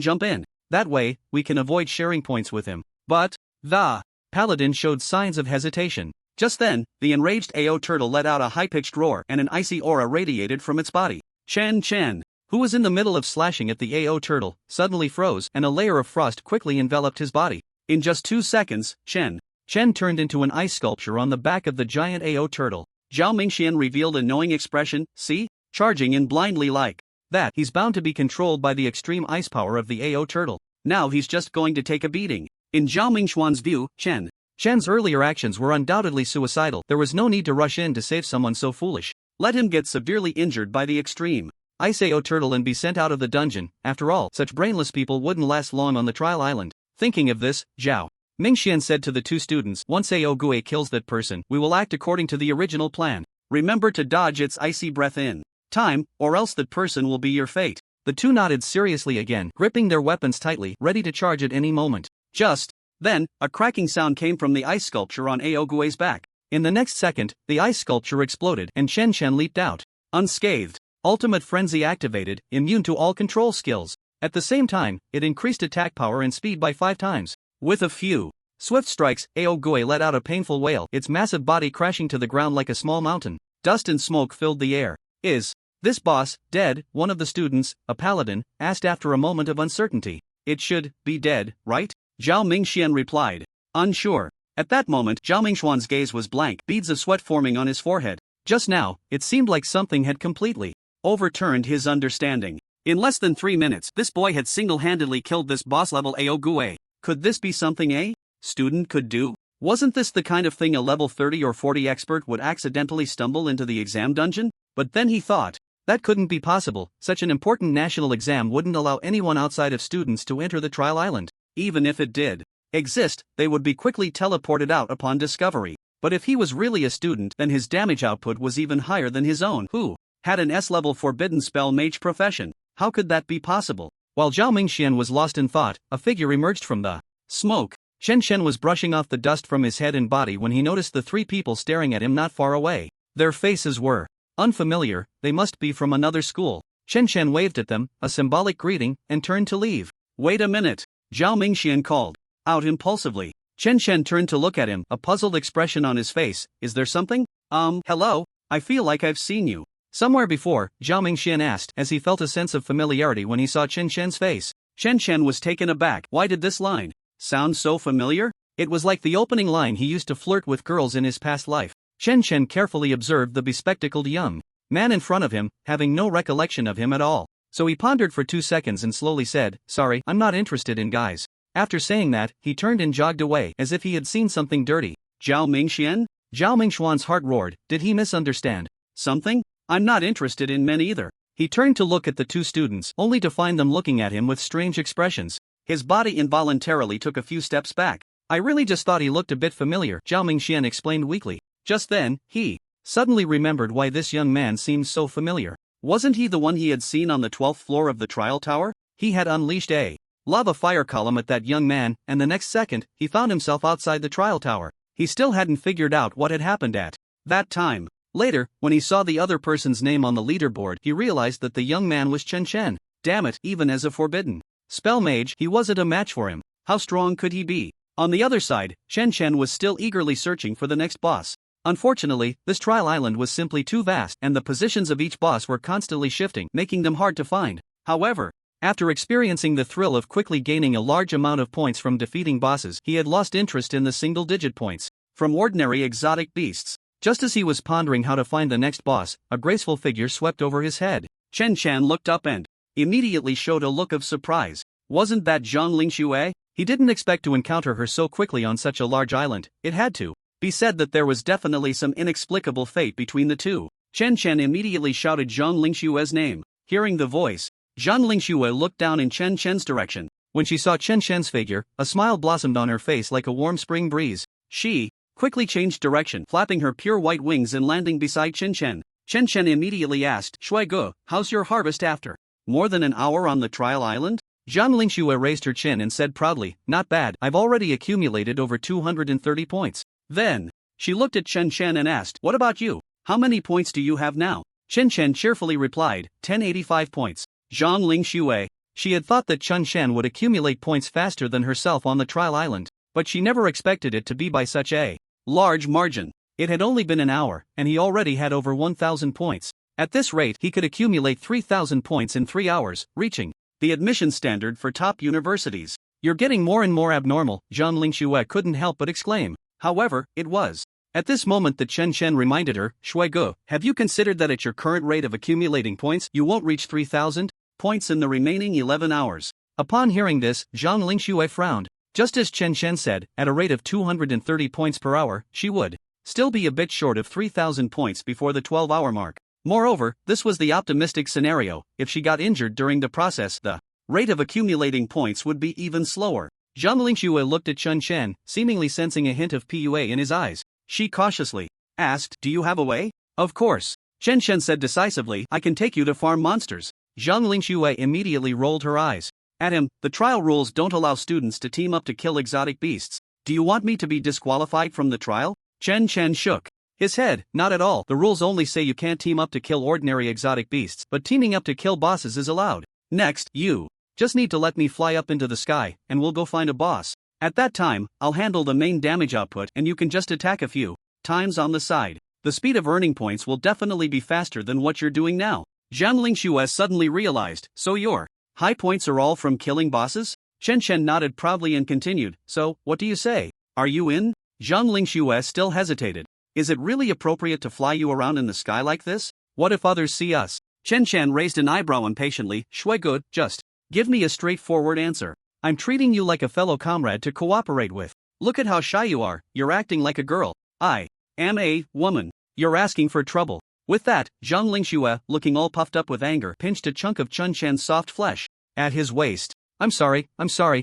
jump in. That way, we can avoid sharing points with him." But the paladin showed signs of hesitation. Just then, the enraged AO turtle let out a high-pitched roar and an icy aura radiated from its body. Chen Chen, who was in the middle of slashing at the AO turtle, suddenly froze and a layer of frost quickly enveloped his body. In just 2 seconds, Chen turned into an ice sculpture on the back of the giant AO turtle. Zhao Mingxian revealed a knowing expression, "See? Charging in blindly like that. He's bound to be controlled by the extreme ice power of the AO turtle. Now he's just going to take a beating." In Zhao Mingxuan's view, Chen's earlier actions were undoubtedly suicidal. There was no need to rush in to save someone so foolish. Let him get severely injured by the extreme ice AO turtle and be sent out of the dungeon. After all, such brainless people wouldn't last long on the trial island. Thinking of this, Zhao Mingxian said to the 2 students, "Once AO Gue kills that person, we will act according to the original plan. Remember to dodge its icy breath in time, or else that person will be your fate." The 2 nodded seriously again, gripping their weapons tightly, ready to charge at any moment. Just then, a cracking sound came from the ice sculpture on Ao Gue's back. In the next second, the ice sculpture exploded and Chen leaped out, unscathed. Ultimate Frenzy activated, immune to all control skills. At the same time, it increased attack power and speed by 5 times. With a few swift strikes, Ao Gue let out a painful wail, its massive body crashing to the ground like a small mountain. Dust and smoke filled the air. "Is this boss dead?" one of the students, a paladin, asked after a moment of uncertainty. "It should be dead, right?" Zhao Mingxian replied, unsure. At that moment, Zhao Mingxuan's gaze was blank, beads of sweat forming on his forehead. Just now, it seemed like something had completely overturned his understanding. In less than 3 minutes, this boy had single-handedly killed this boss-level Ao Gue. Could this be something a student could do? Wasn't this the kind of thing a level 30 or 40 expert would accidentally stumble into the exam dungeon? But then he thought, that couldn't be possible. Such an important national exam wouldn't allow anyone outside of students to enter the trial island. Even if it did exist, they would be quickly teleported out upon discovery. But if he was really a student, then his damage output was even higher than his own, who had an S-level forbidden spell mage profession. How could that be possible? While Zhao Mingxian was lost in thought, a figure emerged from the smoke. Chen was brushing off the dust from his head and body when he noticed the 3 people staring at him not far away. Their faces were unfamiliar, they must be from another school. Chen waved at them, a symbolic greeting, and turned to leave. "Wait a minute," Zhao Mingxian called out impulsively. Chen turned to look at him, a puzzled expression on his face. "Is there something? Hello? I feel like I've seen you somewhere before," Zhao Mingxian asked, as he felt a sense of familiarity when he saw Chen's face. Chen was taken aback. Why did this line sound so familiar? It was like the opening line he used to flirt with girls in his past life. Chen carefully observed the bespectacled young man in front of him, having no recollection of him at all. So he pondered for 2 seconds and slowly said, "Sorry, I'm not interested in guys." After saying that, he turned and jogged away, as if he had seen something dirty. Zhao Mingxian? Zhao Mingxuan's heart roared. Did he misunderstand something? I'm not interested in men either. He turned to look at the 2 students, only to find them looking at him with strange expressions. His body involuntarily took a few steps back. "I really just thought he looked a bit familiar," Zhao Mingxian explained weakly. Just then, he suddenly remembered why this young man seemed so familiar. Wasn't he the one he had seen on the 12th floor of the trial tower? He had unleashed a lava fire column at that young man, and the next second, he found himself outside the trial tower. He still hadn't figured out what had happened at that time. Later, when he saw the other person's name on the leaderboard, he realized that the young man was Chen Chen. Damn it, even as a forbidden spell mage, he wasn't a match for him. How strong could he be? On the other side, Chen Chen was still eagerly searching for the next boss. Unfortunately, this trial island was simply too vast, and the positions of each boss were constantly shifting, making them hard to find. However, after experiencing the thrill of quickly gaining a large amount of points from defeating bosses, he had lost interest in the single-digit points from ordinary exotic beasts. Just as he was pondering how to find the next boss, a graceful figure swept over his head. Chen Chen looked up and immediately showed a look of surprise. Wasn't that Zhang Lingxue? He didn't expect to encounter her so quickly on such a large island. It had to be said that there was definitely some inexplicable fate between the two. Chen Chen immediately shouted Zhang Lingxue's name. Hearing the voice, Zhang Lingxue looked down in Chen Chen's direction. When she saw Chen Chen's figure, a smile blossomed on her face like a warm spring breeze. She quickly changed direction, flapping her pure white wings and landing beside Chen Chen. Chen Chen immediately asked, Shui Ge, how's your harvest after more than an hour on the trial island? Zhang Lingxue raised her chin and said proudly, not bad, I've already accumulated over 230 points. Then, she looked at Chen Chen and asked, what about you? How many points do you have now? Chen Chen cheerfully replied, 1085 points. Zhang Lingxue. She had thought that Chen Chen would accumulate points faster than herself on the trial island, but she never expected it to be by such a large margin. It had only been an hour, and he already had over 1,000 points. At this rate, he could accumulate 3,000 points in 3 hours, reaching the admission standard for top universities. You're getting more and more abnormal, Zhang Lingxue couldn't help but exclaim. However, it was at this moment that Chen Chen reminded her, Shui Ge, have you considered that at your current rate of accumulating points, you won't reach 3,000 points in the remaining 11 hours? Upon hearing this, Zhang Lingxue frowned. Just as Chen Chen said, at a rate of 230 points per hour, she would still be a bit short of 3,000 points before the 12-hour mark. Moreover, this was the optimistic scenario. If she got injured during the process, the rate of accumulating points would be even slower. Zhang Lingxue looked at Chen Chen, seemingly sensing a hint of PUA in his eyes. She cautiously asked, do you have a way? Of course. Chen Chen said decisively, I can take you to farm monsters. Zhang Lingxue immediately rolled her eyes at him. The trial rules don't allow students to team up to kill exotic beasts. Do you want me to be disqualified from the trial? Chen Chen shook his head. Not at all. The rules only say you can't team up to kill ordinary exotic beasts, but teaming up to kill bosses is allowed. Next, you just need to let me fly up into the sky, and we'll go find a boss. At that time, I'll handle the main damage output and you can just attack a few times on the side. The speed of earning points will definitely be faster than what you're doing now. Zhang Lingxue suddenly realized, so your high points are all from killing bosses? Chen Chen nodded proudly and continued, so, what do you say? Are you in? Zhang Lingxue still hesitated. Is it really appropriate to fly you around in the sky like this? What if others see us? Chen Chen raised an eyebrow impatiently. Shui Ge, just give me a straightforward answer. I'm treating you like a fellow comrade to cooperate with. Look at how shy you are, you're acting like a girl. I am a woman. You're asking for trouble. With that, Zhang Lingxue, looking all puffed up with anger, pinched a chunk of Chen Chen's soft flesh at his waist. I'm sorry,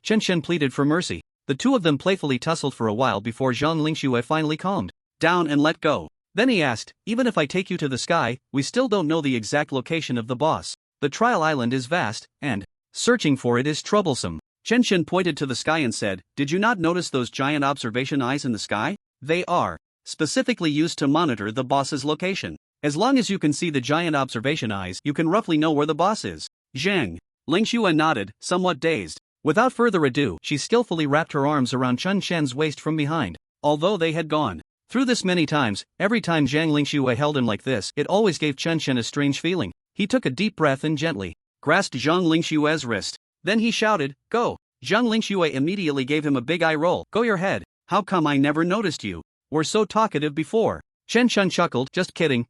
Chen Chen pleaded for mercy. The two of them playfully tussled for a while before Zhang Lingxue finally calmed down and let go. Then he asked, even if I take you to the sky, we still don't know the exact location of the boss. The trial island is vast, and searching for it is troublesome. Chen Chen pointed to the sky and said, did you not notice those giant observation eyes in the sky? They are specifically used to monitor the boss's location. As long as you can see the giant observation eyes, you can roughly know where the boss is. Zhang Lingxue nodded, somewhat dazed. Without further ado, she skillfully wrapped her arms around Chen Chen's waist from behind. Although they had gone through this many times, every time Zhang Lingxue held him like this, it always gave Chen Chen a strange feeling. He took a deep breath and gently grasped Zhang Lingxue's wrist. Then he shouted, go! Zhang Lingxue immediately gave him a big eye roll. Go your head. How come I never noticed you? Were so talkative before. Chen Chen chuckled, just kidding.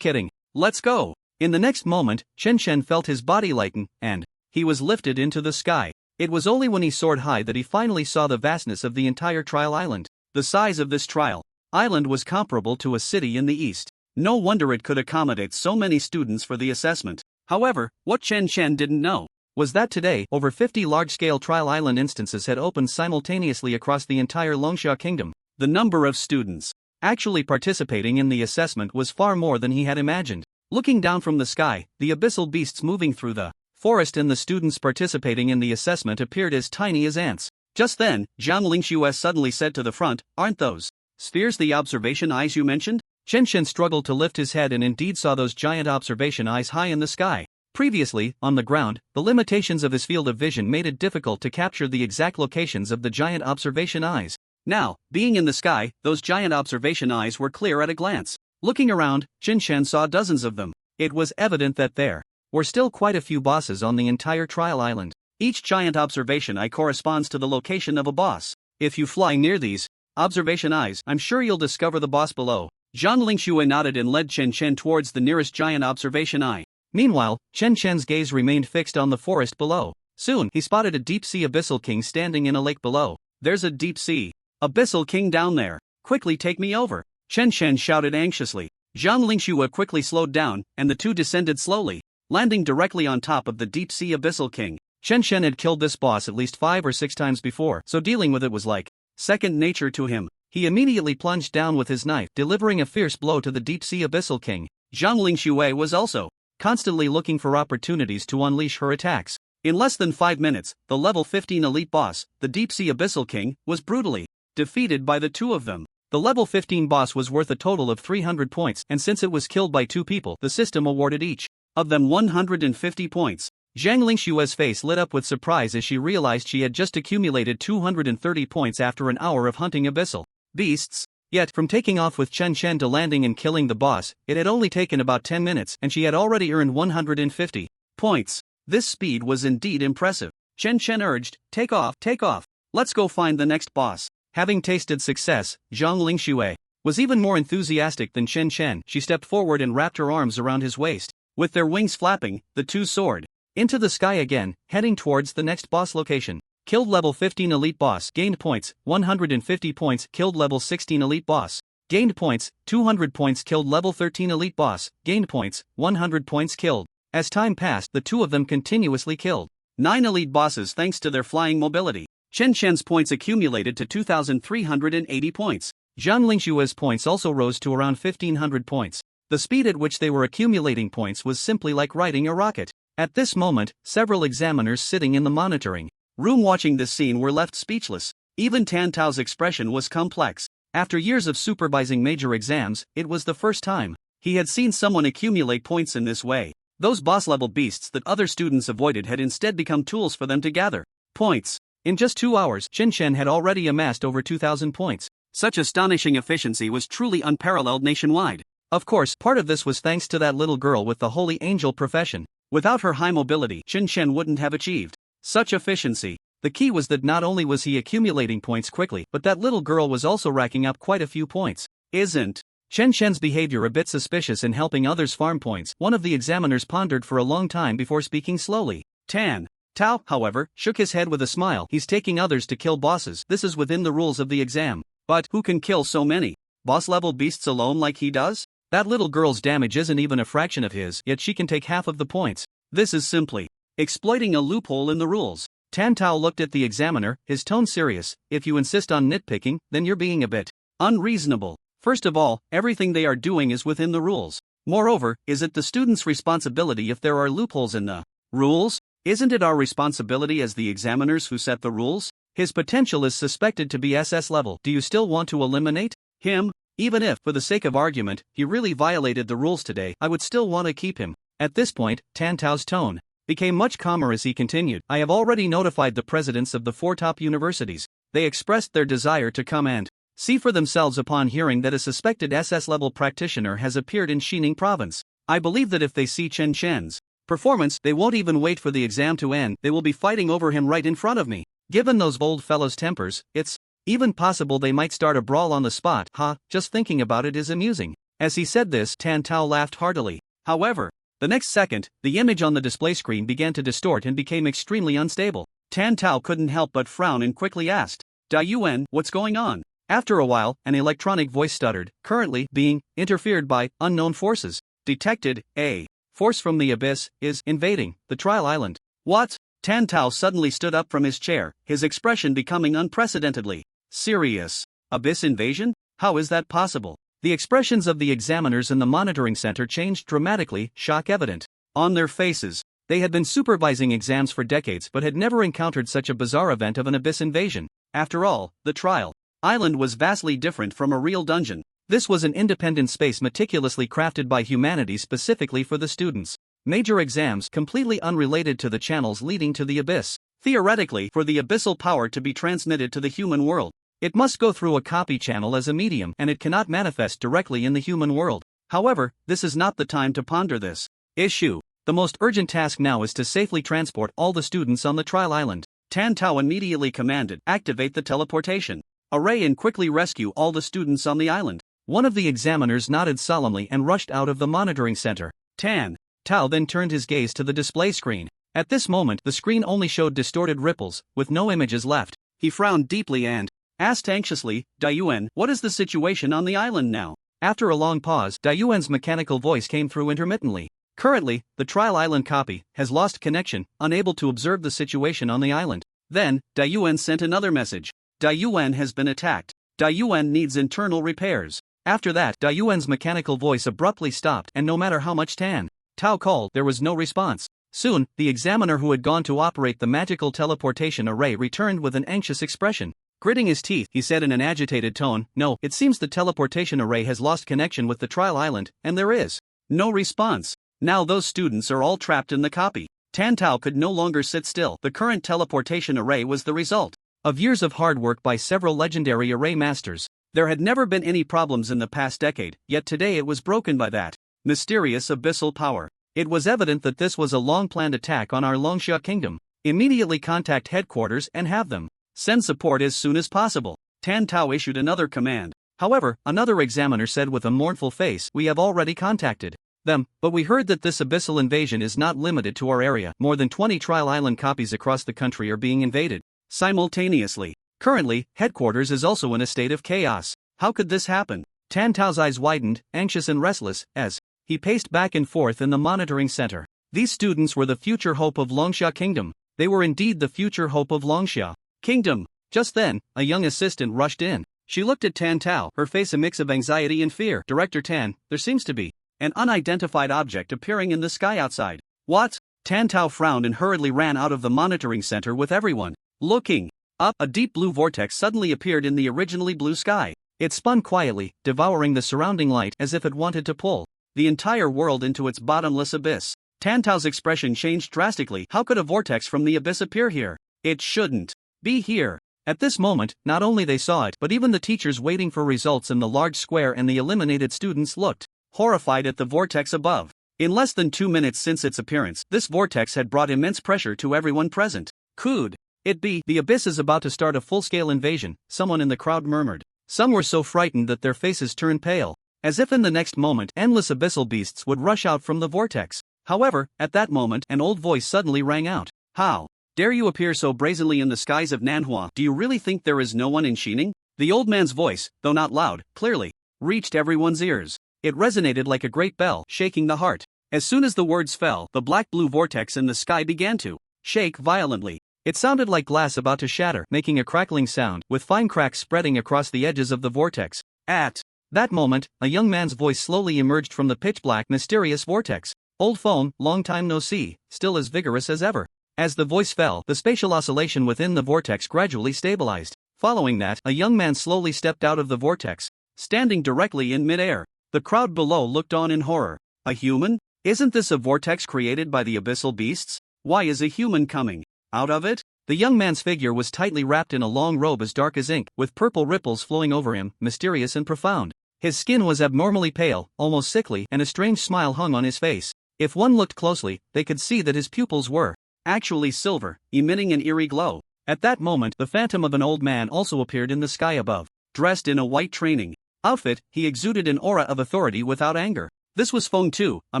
Let's go. In the next moment, Chen Chen felt his body lighten, and he was lifted into the sky. It was only when he soared high that he finally saw the vastness of the entire trial island. The size of this trial island was comparable to a city in the east. No wonder it could accommodate so many students for the assessment. However, what Chen Chen didn't know was that today, over 50 large-scale trial island instances had opened simultaneously across the entire Longsha kingdom. The number of students Actually participating in the assessment was far more than he had imagined. Looking down from the sky, the abyssal beasts moving through the forest and the students participating in the assessment appeared as tiny as ants. Just then, Zhang Lingxue suddenly said to the front, "Aren't those spheres the observation eyes you mentioned?" Chen Shen struggled to lift his head and indeed saw those giant observation eyes high in the sky. Previously, on the ground, the limitations of his field of vision made it difficult to capture the exact locations of the giant observation eyes. Now, being in the sky, those giant observation eyes were clear at a glance. Looking around, Chen Shen saw dozens of them. It was evident that there were still quite a few bosses on the entire trial island. Each giant observation eye corresponds to the location of a boss. If you fly near these observation eyes, I'm sure you'll discover the boss below. Zhang Lingxue nodded and led Chen Shen towards the nearest giant observation eye. Meanwhile, Chen Shen's gaze remained fixed on the forest below. Soon, he spotted a deep-sea abyssal king standing in a lake below. "There's a deep-sea abyssal king down there. Quickly take me over," Chen Shen shouted anxiously. Zhang Lingxue quickly slowed down, and the two descended slowly, landing directly on top of the deep-sea abyssal king. Chen Shen had killed this boss at least 5 or 6 times before, so dealing with it was like second nature to him. He immediately plunged down with his knife, delivering a fierce blow to the deep-sea abyssal king. Zhang Lingxue was also constantly looking for opportunities to unleash her attacks. In less than 5 minutes, the level 15 elite boss, the deep-sea abyssal king, was brutally defeated by the two of them. The level 15 boss was worth a total of 300 points, and since it was killed by 2 people, the system awarded each of them 150 points. Zhang Lingxue's face lit up with surprise as she realized she had just accumulated 230 points after an hour of hunting abyssal beasts. Yet, from taking off with Chen Shen to landing and killing the boss, it had only taken about 10 minutes, and she had already earned 150 points. This speed was indeed impressive. Chen Shen urged, take off, let's go find the next boss." Having tasted success, Zhang Lingxue was even more enthusiastic than Chen Shen. She stepped forward and wrapped her arms around his waist. With their wings flapping, the two soared into the sky again, heading towards the next boss location. Killed level 15 elite boss, gained points, 150 points. Killed level 16 elite boss, gained points, 200 points. Killed level 13 elite boss, gained points, 100 points. Killed. As time passed, the two of them continuously killed 9 elite bosses thanks to their flying mobility. Chen Shen's points accumulated to 2,380 points. Zhang Lingxue's points also rose to around 1,500 points. The speed at which they were accumulating points was simply like riding a rocket. At this moment, several examiners sitting in the monitoring room watching this scene were left speechless. Even Tan Tao's expression was complex. After years of supervising major exams, it was the first time he had seen someone accumulate points in this way. Those boss-level beasts that other students avoided had instead become tools for them to gather points. In just 2 hours, Chen Shen had already amassed over 2,000 points. Such astonishing efficiency was truly unparalleled nationwide. Of course, part of this was thanks to that little girl with the holy angel profession. Without her high mobility, Chen Shen wouldn't have achieved such efficiency. The key was that not only was he accumulating points quickly, but that little girl was also racking up quite a few points. Isn't Chen Shen's behavior a bit suspicious in helping others farm points? One of the examiners pondered for a long time before speaking slowly. Tan Tao, however, shook his head with a smile. He's taking others to kill bosses. This is within the rules of the exam. But who can kill so many boss-level beasts alone like he does? That little girl's damage isn't even a fraction of his, yet she can take half of the points. This is simply exploiting a loophole in the rules. Tan Tao looked at the examiner, his tone serious. If you insist on nitpicking, then you're being a bit unreasonable. First of all, everything they are doing is within the rules. Moreover, is it the student's responsibility if there are loopholes in the rules? Isn't it our responsibility as the examiners who set the rules? His potential is suspected to be SS level. Do you still want to eliminate him? Even if, for the sake of argument, he really violated the rules today, I would still want to keep him. At this point, Tan Tao's tone became much calmer as he continued. I have already notified the presidents of the 4 top universities. They expressed their desire to come and see for themselves upon hearing that a suspected SS-level practitioner has appeared in Xining province. I believe that if they see Chen Shen's performance, they won't even wait for the exam to end. They will be fighting over him right in front of me. Given those old fellows' tempers, it's even possible they might start a brawl on the spot. Just thinking about it is amusing. As he said this, Tan Tao laughed heartily. However, the next second, the image on the display screen began to distort and became extremely unstable. Tan Tao couldn't help but frown and quickly asked, Da Yuan, what's going on? After a while, an electronic voice stuttered, currently being interfered by unknown forces. Detected, a force from the abyss is invading the trial island. What? Tan Tao suddenly stood up from his chair, his expression becoming unprecedentedly serious. Abyss invasion? How is that possible? The expressions of the examiners in the monitoring center changed dramatically, shock evident. On their faces, they had been supervising exams for decades but had never encountered such a bizarre event of an abyss invasion. After all, the trial island was vastly different from a real dungeon. This was an independent space meticulously crafted by humanity specifically for the students. Major exams completely unrelated to the channels leading to the abyss. Theoretically, for the abyssal power to be transmitted to the human world, it must go through a copy channel as a medium and it cannot manifest directly in the human world. However, this is not the time to ponder this issue. The most urgent task now is to safely transport all the students on the trial island. Tan Tao immediately commanded, activate the teleportation array and quickly rescue all the students on the island. One of the examiners nodded solemnly and rushed out of the monitoring center. Tan Tao then turned his gaze to the display screen. At this moment, the screen only showed distorted ripples, with no images left. He frowned deeply and asked anxiously, Dayuan, what is the situation on the island now? After a long pause, Dayuan's mechanical voice came through intermittently. Currently, the trial island copy has lost connection, unable to observe the situation on the island. Then, Dayuan sent another message. Dayuan has been attacked. Dayuan needs internal repairs. After that, Dayuan's mechanical voice abruptly stopped, and no matter how much Tan Tao called, there was no response. Soon, the examiner who had gone to operate the magical teleportation array returned with an anxious expression. Gritting his teeth, he said in an agitated tone, No, it seems the teleportation array has lost connection with the trial island, and there is no response. Now those students are all trapped in the copy. Tan Tao could no longer sit still. The current teleportation array was the result of years of hard work by several legendary array masters. There had never been any problems in the past decade, yet today it was broken by that mysterious abyssal power. It was evident that this was a long-planned attack on our Longxia kingdom. Immediately contact headquarters and have them send support as soon as possible. Tan Tao issued another command. However, another examiner said with a mournful face, We have already contacted them, but we heard that this abyssal invasion is not limited to our area. More than 20 trial island copies across the country are being invaded simultaneously. Currently, headquarters is also in a state of chaos. How could this happen? Tan Tao's eyes widened, anxious and restless, as he paced back and forth in the monitoring center. These students were the future hope of Longxia Kingdom. They were indeed the future hope of Longxia Kingdom. Just then, a young assistant rushed in. She looked at Tan Tao, her face a mix of anxiety and fear. Director Tan, there seems to be an unidentified object appearing in the sky outside. What? Tan Tao frowned and hurriedly ran out of the monitoring center with everyone looking up. A deep blue vortex suddenly appeared in the originally blue sky. It spun quietly, devouring the surrounding light as if it wanted to pull the entire world into its bottomless abyss. Tan Tao's expression changed drastically. How could a vortex from the abyss appear here? It shouldn't be here. At this moment, not only they saw it, but even the teachers waiting for results in the large square and the eliminated students looked horrified at the vortex above. In less than 2 minutes since its appearance, this vortex had brought immense pressure to everyone present. Could it be the abyss is about to start a full-scale invasion? Someone in the crowd murmured. Some were so frightened that their faces turned pale, as if in the next moment endless abyssal beasts would rush out from the vortex. However, at that moment, an old voice suddenly rang out. How dare you appear so brazenly in the skies of Manhwa? Do you really think there is no one in Xining? The old man's voice, though not loud, clearly reached everyone's ears. It resonated like a great bell, shaking the heart. As soon as the words fell, the black-blue vortex in the sky began to shake violently. It sounded like glass about to shatter, making a crackling sound, with fine cracks spreading across the edges of the vortex. At that moment, a young man's voice slowly emerged from the pitch-black, mysterious vortex. Old phone, long time no see, still as vigorous as ever. As the voice fell, the spatial oscillation within the vortex gradually stabilized. Following that, a young man slowly stepped out of the vortex, standing directly in midair. The crowd below looked on in horror. A human? Isn't this a vortex created by the abyssal beasts? Why is a human coming out of it? The young man's figure was tightly wrapped in a long robe as dark as ink, with purple ripples flowing over him, mysterious and profound. His skin was abnormally pale, almost sickly, and a strange smile hung on his face. If one looked closely, they could see that his pupils were actually silver, emitting an eerie glow. At that moment, the phantom of an old man also appeared in the sky above. Dressed in a white training outfit, he exuded an aura of authority without anger. This was Feng Tu, a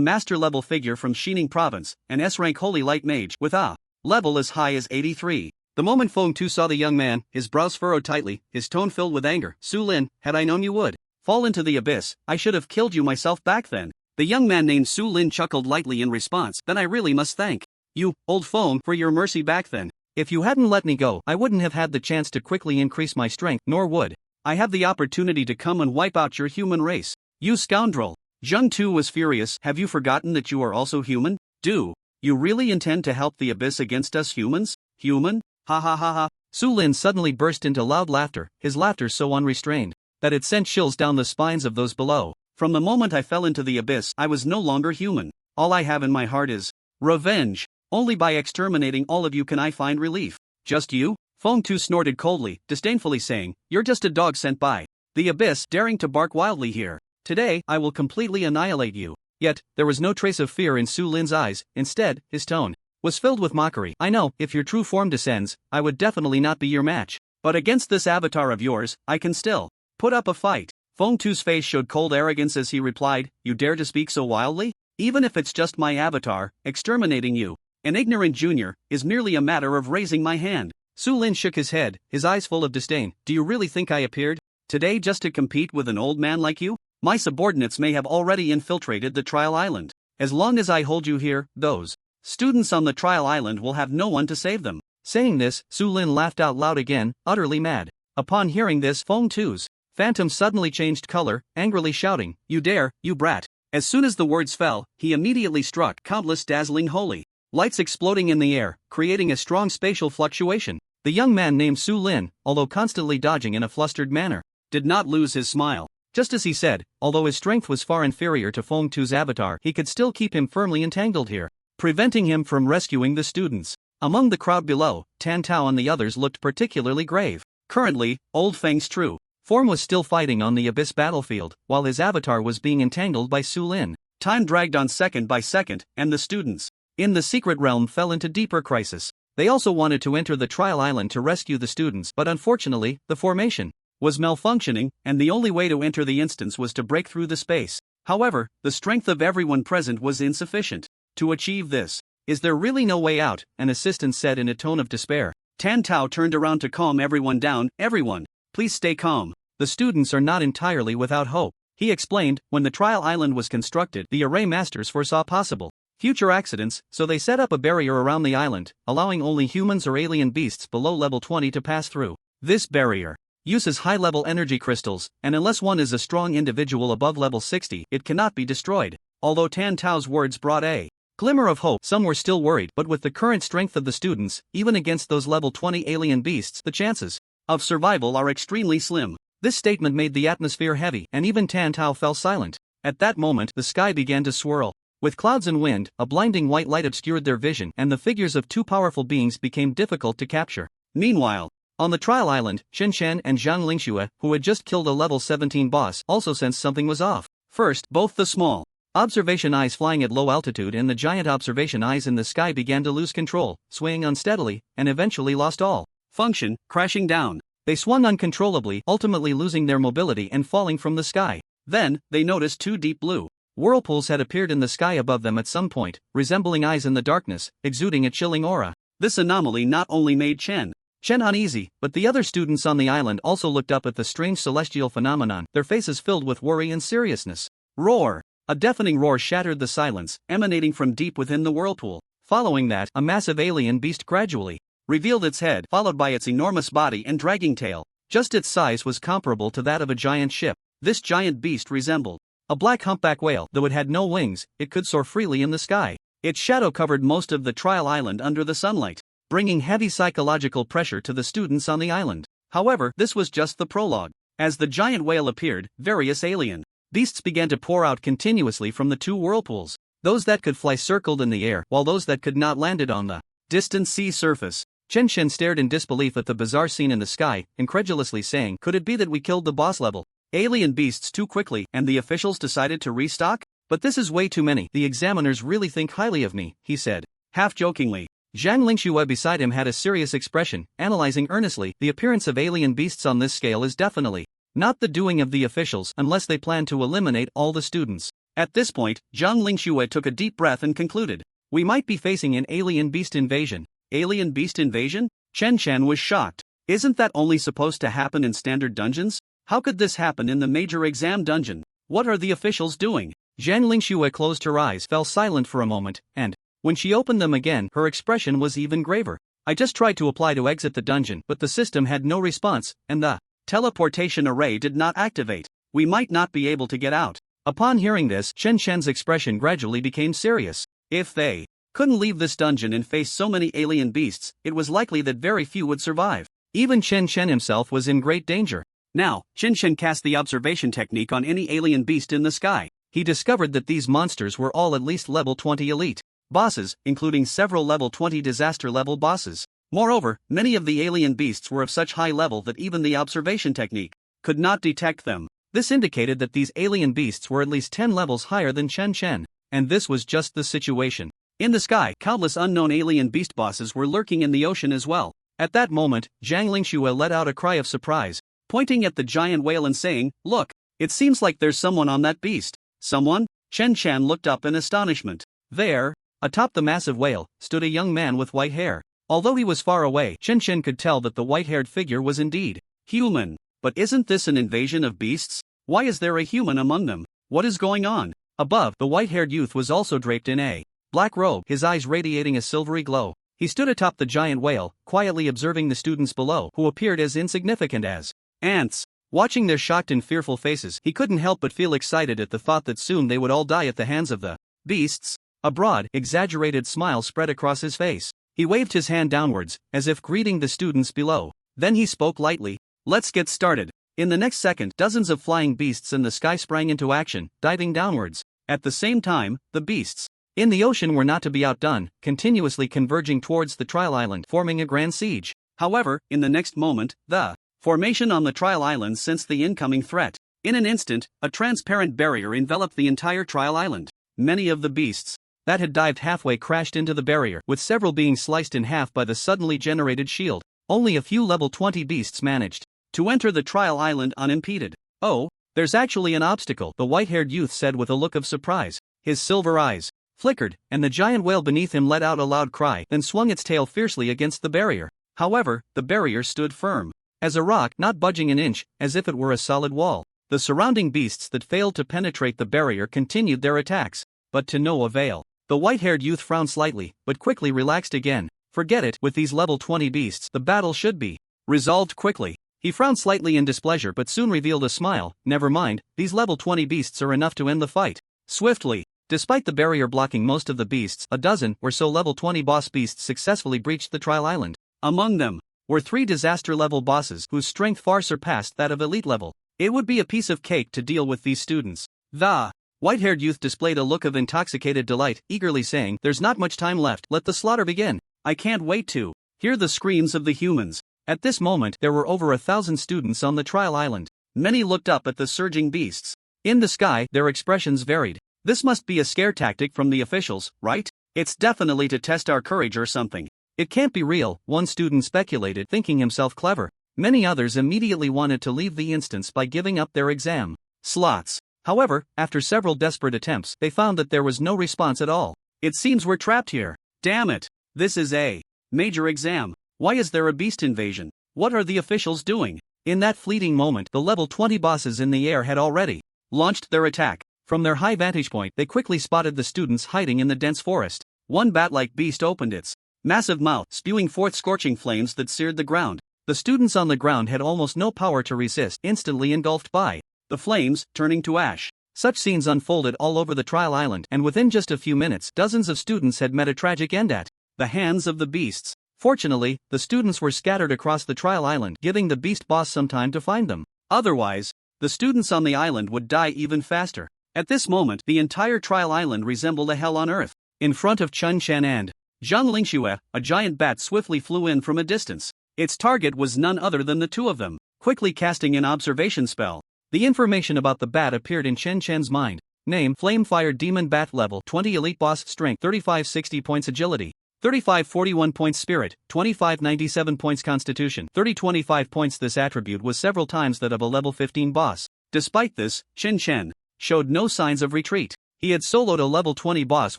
master-level figure from Xining Province, an S-rank holy light mage with a level as high as 83. The moment Feng Tu saw the young man, his brows furrowed tightly, his tone filled with anger. Su Lin, had I known you would fall into the abyss, I should have killed you myself back then. The young man named Su Lin chuckled lightly in response. Then I really must thank you, old Feng, for your mercy back then. If you hadn't let me go, I wouldn't have had the chance to quickly increase my strength, nor would I have the opportunity to come and wipe out your human race. You scoundrel. Zheng Tu was furious. Have you forgotten that you are also human? Do you really intend to help the abyss against us humans? Human? Ha ha ha ha. Su Lin suddenly burst into loud laughter, his laughter so unrestrained that it sent chills down the spines of those below. From the moment I fell into the abyss, I was no longer human. All I have in my heart is revenge. Only by exterminating all of you can I find relief. Just you? Feng Tu snorted coldly, disdainfully saying, you're just a dog sent by the abyss, daring to bark wildly here. Today, I will completely annihilate you. Yet, there was no trace of fear in Su Lin's eyes. Instead, his tone was filled with mockery. I know, if your true form descends, I would definitely not be your match. But against this avatar of yours, I can still put up a fight. Feng Tu's face showed cold arrogance as he replied, you dare to speak so wildly? Even if it's just my avatar, exterminating you, an ignorant junior, is merely a matter of raising my hand. Su Lin shook his head, his eyes full of disdain. Do you really think I appeared today just to compete with an old man like you? My subordinates may have already infiltrated the trial island. As long as I hold you here, those students on the trial island will have no one to save them. Saying this, Su Lin laughed out loud again, utterly mad. Upon hearing this, Feng Tu's phantom suddenly changed color, angrily shouting, you dare, you brat. As soon as the words fell, he immediately struck countless dazzling holy lights exploding in the air, creating a strong spatial fluctuation. The young man named Su Lin, although constantly dodging in a flustered manner, did not lose his smile. Just as he said, although his strength was far inferior to Feng Tu's avatar, he could still keep him firmly entangled here, preventing him from rescuing the students. Among the crowd below, Tan Tao and the others looked particularly grave. Currently, Old Feng's true form was still fighting on the abyss battlefield, while his avatar was being entangled by Su Lin. Time dragged on second by second, and the students in the secret realm fell into deeper crisis. They also wanted to enter the trial island to rescue the students, but unfortunately, the formation was malfunctioning, and the only way to enter the instance was to break through the space. However, the strength of everyone present was insufficient to achieve this. Is there really no way out? An assistant said in a tone of despair. Tan Tao turned around to calm everyone down. Everyone, please stay calm. The students are not entirely without hope. He explained, when the trial island was constructed, the array masters foresaw possible future accidents, so they set up a barrier around the island, allowing only humans or alien beasts below level 20 to pass through. This barrier uses high-level energy crystals, and unless one is a strong individual above level 60, it cannot be destroyed. Although Tan Tao's words brought a glimmer of hope, some were still worried, but with the current strength of the students, even against those level 20 alien beasts, the chances of survival are extremely slim. This statement made the atmosphere heavy, and even Tan Tao fell silent. At that moment, the sky began to swirl. With clouds and wind, a blinding white light obscured their vision, and the figures of two powerful beings became difficult to capture. Meanwhile, on the trial island, Shen Shen and Zhang Lingxue, who had just killed a level 17 boss, also sensed something was off. First, both the small observation eyes flying at low altitude and the giant observation eyes in the sky began to lose control, swaying unsteadily, and eventually lost all function, crashing down. They swung uncontrollably, ultimately losing their mobility and falling from the sky. Then, they noticed two deep blue whirlpools had appeared in the sky above them at some point, resembling eyes in the darkness, exuding a chilling aura. This anomaly not only made Shen uneasy, but the other students on the island also looked up at the strange celestial phenomenon, their faces filled with worry and seriousness. Roar! A deafening roar shattered the silence, emanating from deep within the whirlpool. Following that, a massive alien beast gradually revealed its head, followed by its enormous body and dragging tail. Just its size was comparable to that of a giant ship. This giant beast resembled a black humpback whale. Though it had no wings, it could soar freely in the sky. Its shadow covered most of the trial island under the sunlight, bringing heavy psychological pressure to the students on the island. However, this was just the prologue. As the giant whale appeared, various alien beasts began to pour out continuously from the two whirlpools. Those that could fly circled in the air, while those that could not landed on the distant sea surface. Chen Shen stared in disbelief at the bizarre scene in the sky, incredulously saying, could it be that we killed the boss level alien beasts too quickly, and the officials decided to restock? But this is way too many. The examiners really think highly of me, he said, half-jokingly. Zhang Lingxue beside him had a serious expression, analyzing earnestly. The appearance of alien beasts on this scale is definitely not the doing of the officials unless they plan to eliminate all the students. At this point, Zhang Lingxue took a deep breath and concluded, we might be facing an alien beast invasion. Alien beast invasion? Chen Shan was shocked. Isn't that only supposed to happen in standard dungeons? How could this happen in the major exam dungeon? What are the officials doing? Zhang Lingxue closed her eyes, fell silent for a moment, and when she opened them again, her expression was even graver. I just tried to apply to exit the dungeon, but the system had no response, and the teleportation array did not activate. We might not be able to get out. Upon hearing this, Chen Shen's expression gradually became serious. If they couldn't leave this dungeon and face so many alien beasts, it was likely that very few would survive. Even Chen Shen himself was in great danger. Now, Chen Shen cast the observation technique on any alien beast in the sky. He discovered that these monsters were all at least level 20 elite bosses, including several level 20 disaster level bosses. Moreover, many of the alien beasts were of such high level that even the observation technique could not detect them. This indicated that these alien beasts were at least 10 levels higher than Chen Shen. And this was just the situation. In the sky, countless unknown alien beast bosses were lurking in the ocean as well. At that moment, Zhang Lingxue let out a cry of surprise, pointing at the giant whale and saying, "Look, it seems like there's someone on that beast." Someone? Chen Shan looked up in astonishment. There, atop the massive whale, stood a young man with white hair. Although he was far away, Chen Shen could tell that the white-haired figure was indeed human. But isn't this an invasion of beasts? Why is there a human among them? What is going on? Above, the white-haired youth was also draped in a black robe, his eyes radiating a silvery glow. He stood atop the giant whale, quietly observing the students below, who appeared as insignificant as ants. Watching their shocked and fearful faces, he couldn't help but feel excited at the thought that soon they would all die at the hands of the beasts. A broad, exaggerated smile spread across his face. He waved his hand downwards, as if greeting the students below. Then he spoke lightly. "Let's get started." In the next second, dozens of flying beasts in the sky sprang into action, diving downwards. At the same time, the beasts in the ocean were not to be outdone, continuously converging towards the trial island, forming a grand siege. However, in the next moment, the formation on the trial island sensed the incoming threat. In an instant, a transparent barrier enveloped the entire trial island. Many of the beasts that had dived halfway crashed into the barrier, with several being sliced in half by the suddenly generated shield. Only a few level 20 beasts managed to enter the trial island unimpeded. "Oh, there's actually an obstacle," the white-haired youth said with a look of surprise. His silver eyes flickered, and the giant whale beneath him let out a loud cry, then swung its tail fiercely against the barrier. However, the barrier stood firm as a rock, not budging an inch, as if it were a solid wall. The surrounding beasts that failed to penetrate the barrier continued their attacks, but to no avail. The white-haired youth frowned slightly, but quickly relaxed again. Forget it, with these level 20 beasts, the battle should be resolved quickly. He frowned slightly in displeasure but soon revealed a smile. Never mind, these level 20 beasts are enough to end the fight. Swiftly, despite the barrier blocking most of the beasts, a dozen or so level 20 boss beasts successfully breached the trial island. Among them were 3 disaster-level bosses whose strength far surpassed that of elite level. It would be a piece of cake to deal with these students. The white-haired youth displayed a look of intoxicated delight, eagerly saying, "There's not much time left, let the slaughter begin. I can't wait to hear the screams of the humans." At this moment, there were over 1,000 students on the trial island. Many looked up at the surging beasts. In the sky, their expressions varied. This must be a scare tactic from the officials, right? It's definitely to test our courage or something. It can't be real, one student speculated, thinking himself clever. Many others immediately wanted to leave the instance by giving up their exam slots. However, after several desperate attempts, they found that there was no response at all. "It seems we're trapped here. Damn it. This is a major exam. Why is there a beast invasion? What are the officials doing?" In that fleeting moment, the level 20 bosses in the air had already launched their attack. From their high vantage point, they quickly spotted the students hiding in the dense forest. One bat-like beast opened its massive mouth, spewing forth scorching flames that seared the ground. The students on the ground had almost no power to resist, instantly engulfed by the flames, turning to ash. Such scenes unfolded all over the trial island, and within just a few minutes, dozens of students had met a tragic end at the hands of the beasts. Fortunately, the students were scattered across the trial island, giving the beast boss some time to find them. Otherwise, the students on the island would die even faster. At this moment, the entire trial island resembled a hell on earth. In front of Chen Shan and Zhang Lingxue, a giant bat swiftly flew in from a distance. Its target was none other than the two of them. Quickly casting an observation spell, the information about the bat appeared in Chen Chen's mind. Name: Flamefire Demon Bat. Level 20 Elite Boss. Strength 3560 points. Agility 3541 points. Spirit 2597 points. Constitution 3025 points. This attribute was several times that of a level 15 boss. Despite this, Chen Chen showed no signs of retreat. He had soloed a level 20 boss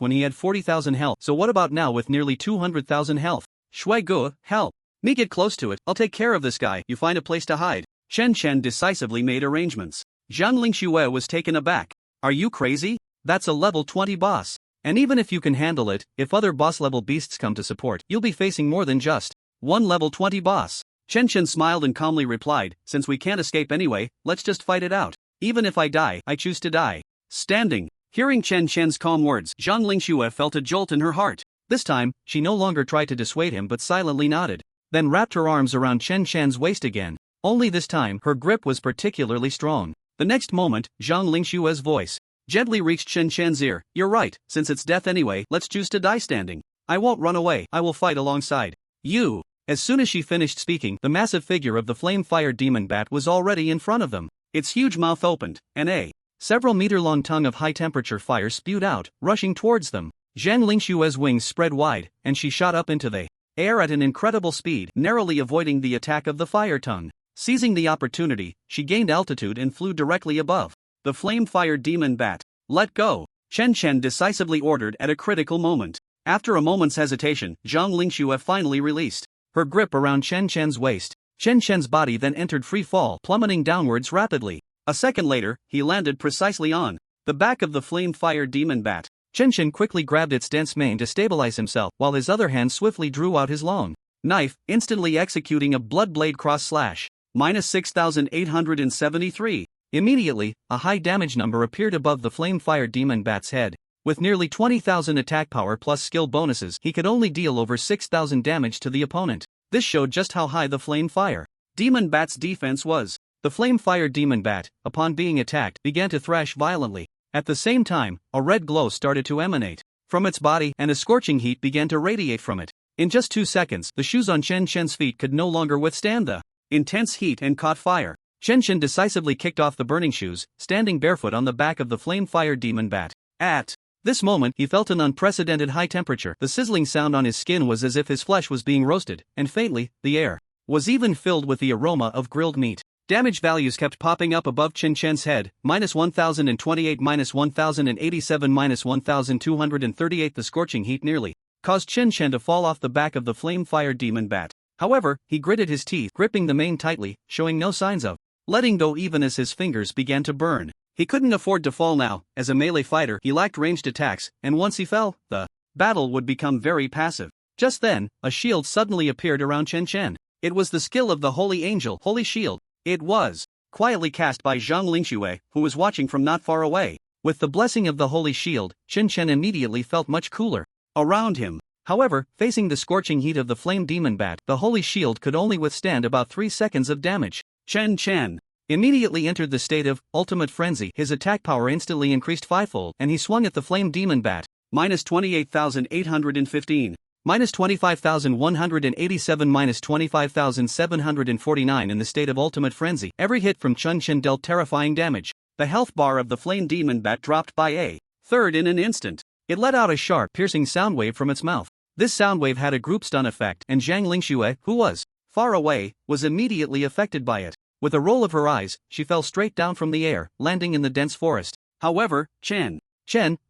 when he had 40,000 health, so what about now with nearly 200,000 health? Shui Gu, help me get close to it, I'll take care of this guy. You find a place to hide. Chen Chen decisively made arrangements. Zhang Lingxue was taken aback. Are you crazy? That's a level 20 boss. And even if you can handle it, if other boss level beasts come to support, you'll be facing more than just one level 20 boss. Chen Chen smiled and calmly replied, since we can't escape anyway, let's just fight it out. Even if I die, I choose to die. Standing. Hearing Chen Chen's calm words, Zhang Lingxue felt a jolt in her heart. This time, she no longer tried to dissuade him but silently nodded, then wrapped her arms around Chen Chen's waist again. Only this time, her grip was particularly strong. The next moment, Zhang Lingxue's voice gently reached Chen Chen's ear. You're right, since it's death anyway, let's choose to die standing. I won't run away, I will fight alongside you. As soon as she finished speaking, the massive figure of the flame-fire demon bat was already in front of them. Its huge mouth opened, and a several meter-long tongue of high-temperature fire spewed out, rushing towards them. Zhang Lingxue's wings spread wide, and she shot up into the air at an incredible speed, narrowly avoiding the attack of the fire tongue. Seizing the opportunity, she gained altitude and flew directly above the flame-fire demon bat. Let go, Chen Chen decisively ordered at a critical moment. After a moment's hesitation, Zhang Lingxue finally released her grip around Chen Chen's waist. Chen Chen's body then entered free fall, plummeting downwards rapidly. A second later, he landed precisely on the back of the flame-fire demon bat. Chen Chen quickly grabbed its dense mane to stabilize himself, while his other hand swiftly drew out his long knife, instantly executing a blood blade cross slash. -6873. Immediately, a high damage number appeared above the flame-fire demon bat's head. With nearly 20,000 attack power plus skill bonuses, he could only deal over 6,000 damage to the opponent. This showed just how high the flame-fire demon bat's defense was. The flame-fire demon bat, upon being attacked, began to thrash violently. At the same time, a red glow started to emanate from its body, and a scorching heat began to radiate from it. In just 2 seconds, the shoes on Chen Chen's feet could no longer withstand the intense heat and caught fire. Chen Chen decisively kicked off the burning shoes, standing barefoot on the back of the flame-fire demon bat. At this moment, he felt an unprecedented high temperature. The sizzling sound on his skin was as if his flesh was being roasted, and faintly, the air was even filled with the aroma of grilled meat. Damage values kept popping up above Chen Chen's head, -1028, -1087, -1238. The scorching heat nearly caused Chen Chen to fall off the back of the flame-fire demon bat. However, he gritted his teeth, gripping the mane tightly, showing no signs of letting go even as his fingers began to burn. He couldn't afford to fall now. As a melee fighter, he lacked ranged attacks, and once he fell, the battle would become very passive. Just then, a shield suddenly appeared around Chen Chen. It was the skill of the Holy Angel, Holy Shield. It was quietly cast by Zhang Lingxue, who was watching from not far away. With the blessing of the Holy Shield, Chen Chen immediately felt much cooler around him. However, facing the scorching heat of the flame demon bat, the Holy Shield could only withstand about 3 seconds of damage. Chen Chen immediately entered the state of ultimate frenzy. His attack power instantly increased fivefold, and he swung at the flame demon bat. -28,815. -25,187, -25,749. In the state of ultimate frenzy, every hit from Chen Chen dealt terrifying damage. The health bar of the flame demon bat dropped by a third in an instant. It let out a sharp, piercing sound wave from its mouth. This sound wave had a group stun effect, and Zhang Lingxue, who was far away, was immediately affected by it. With a roll of her eyes, she fell straight down from the air, landing in the dense forest. However, Chen,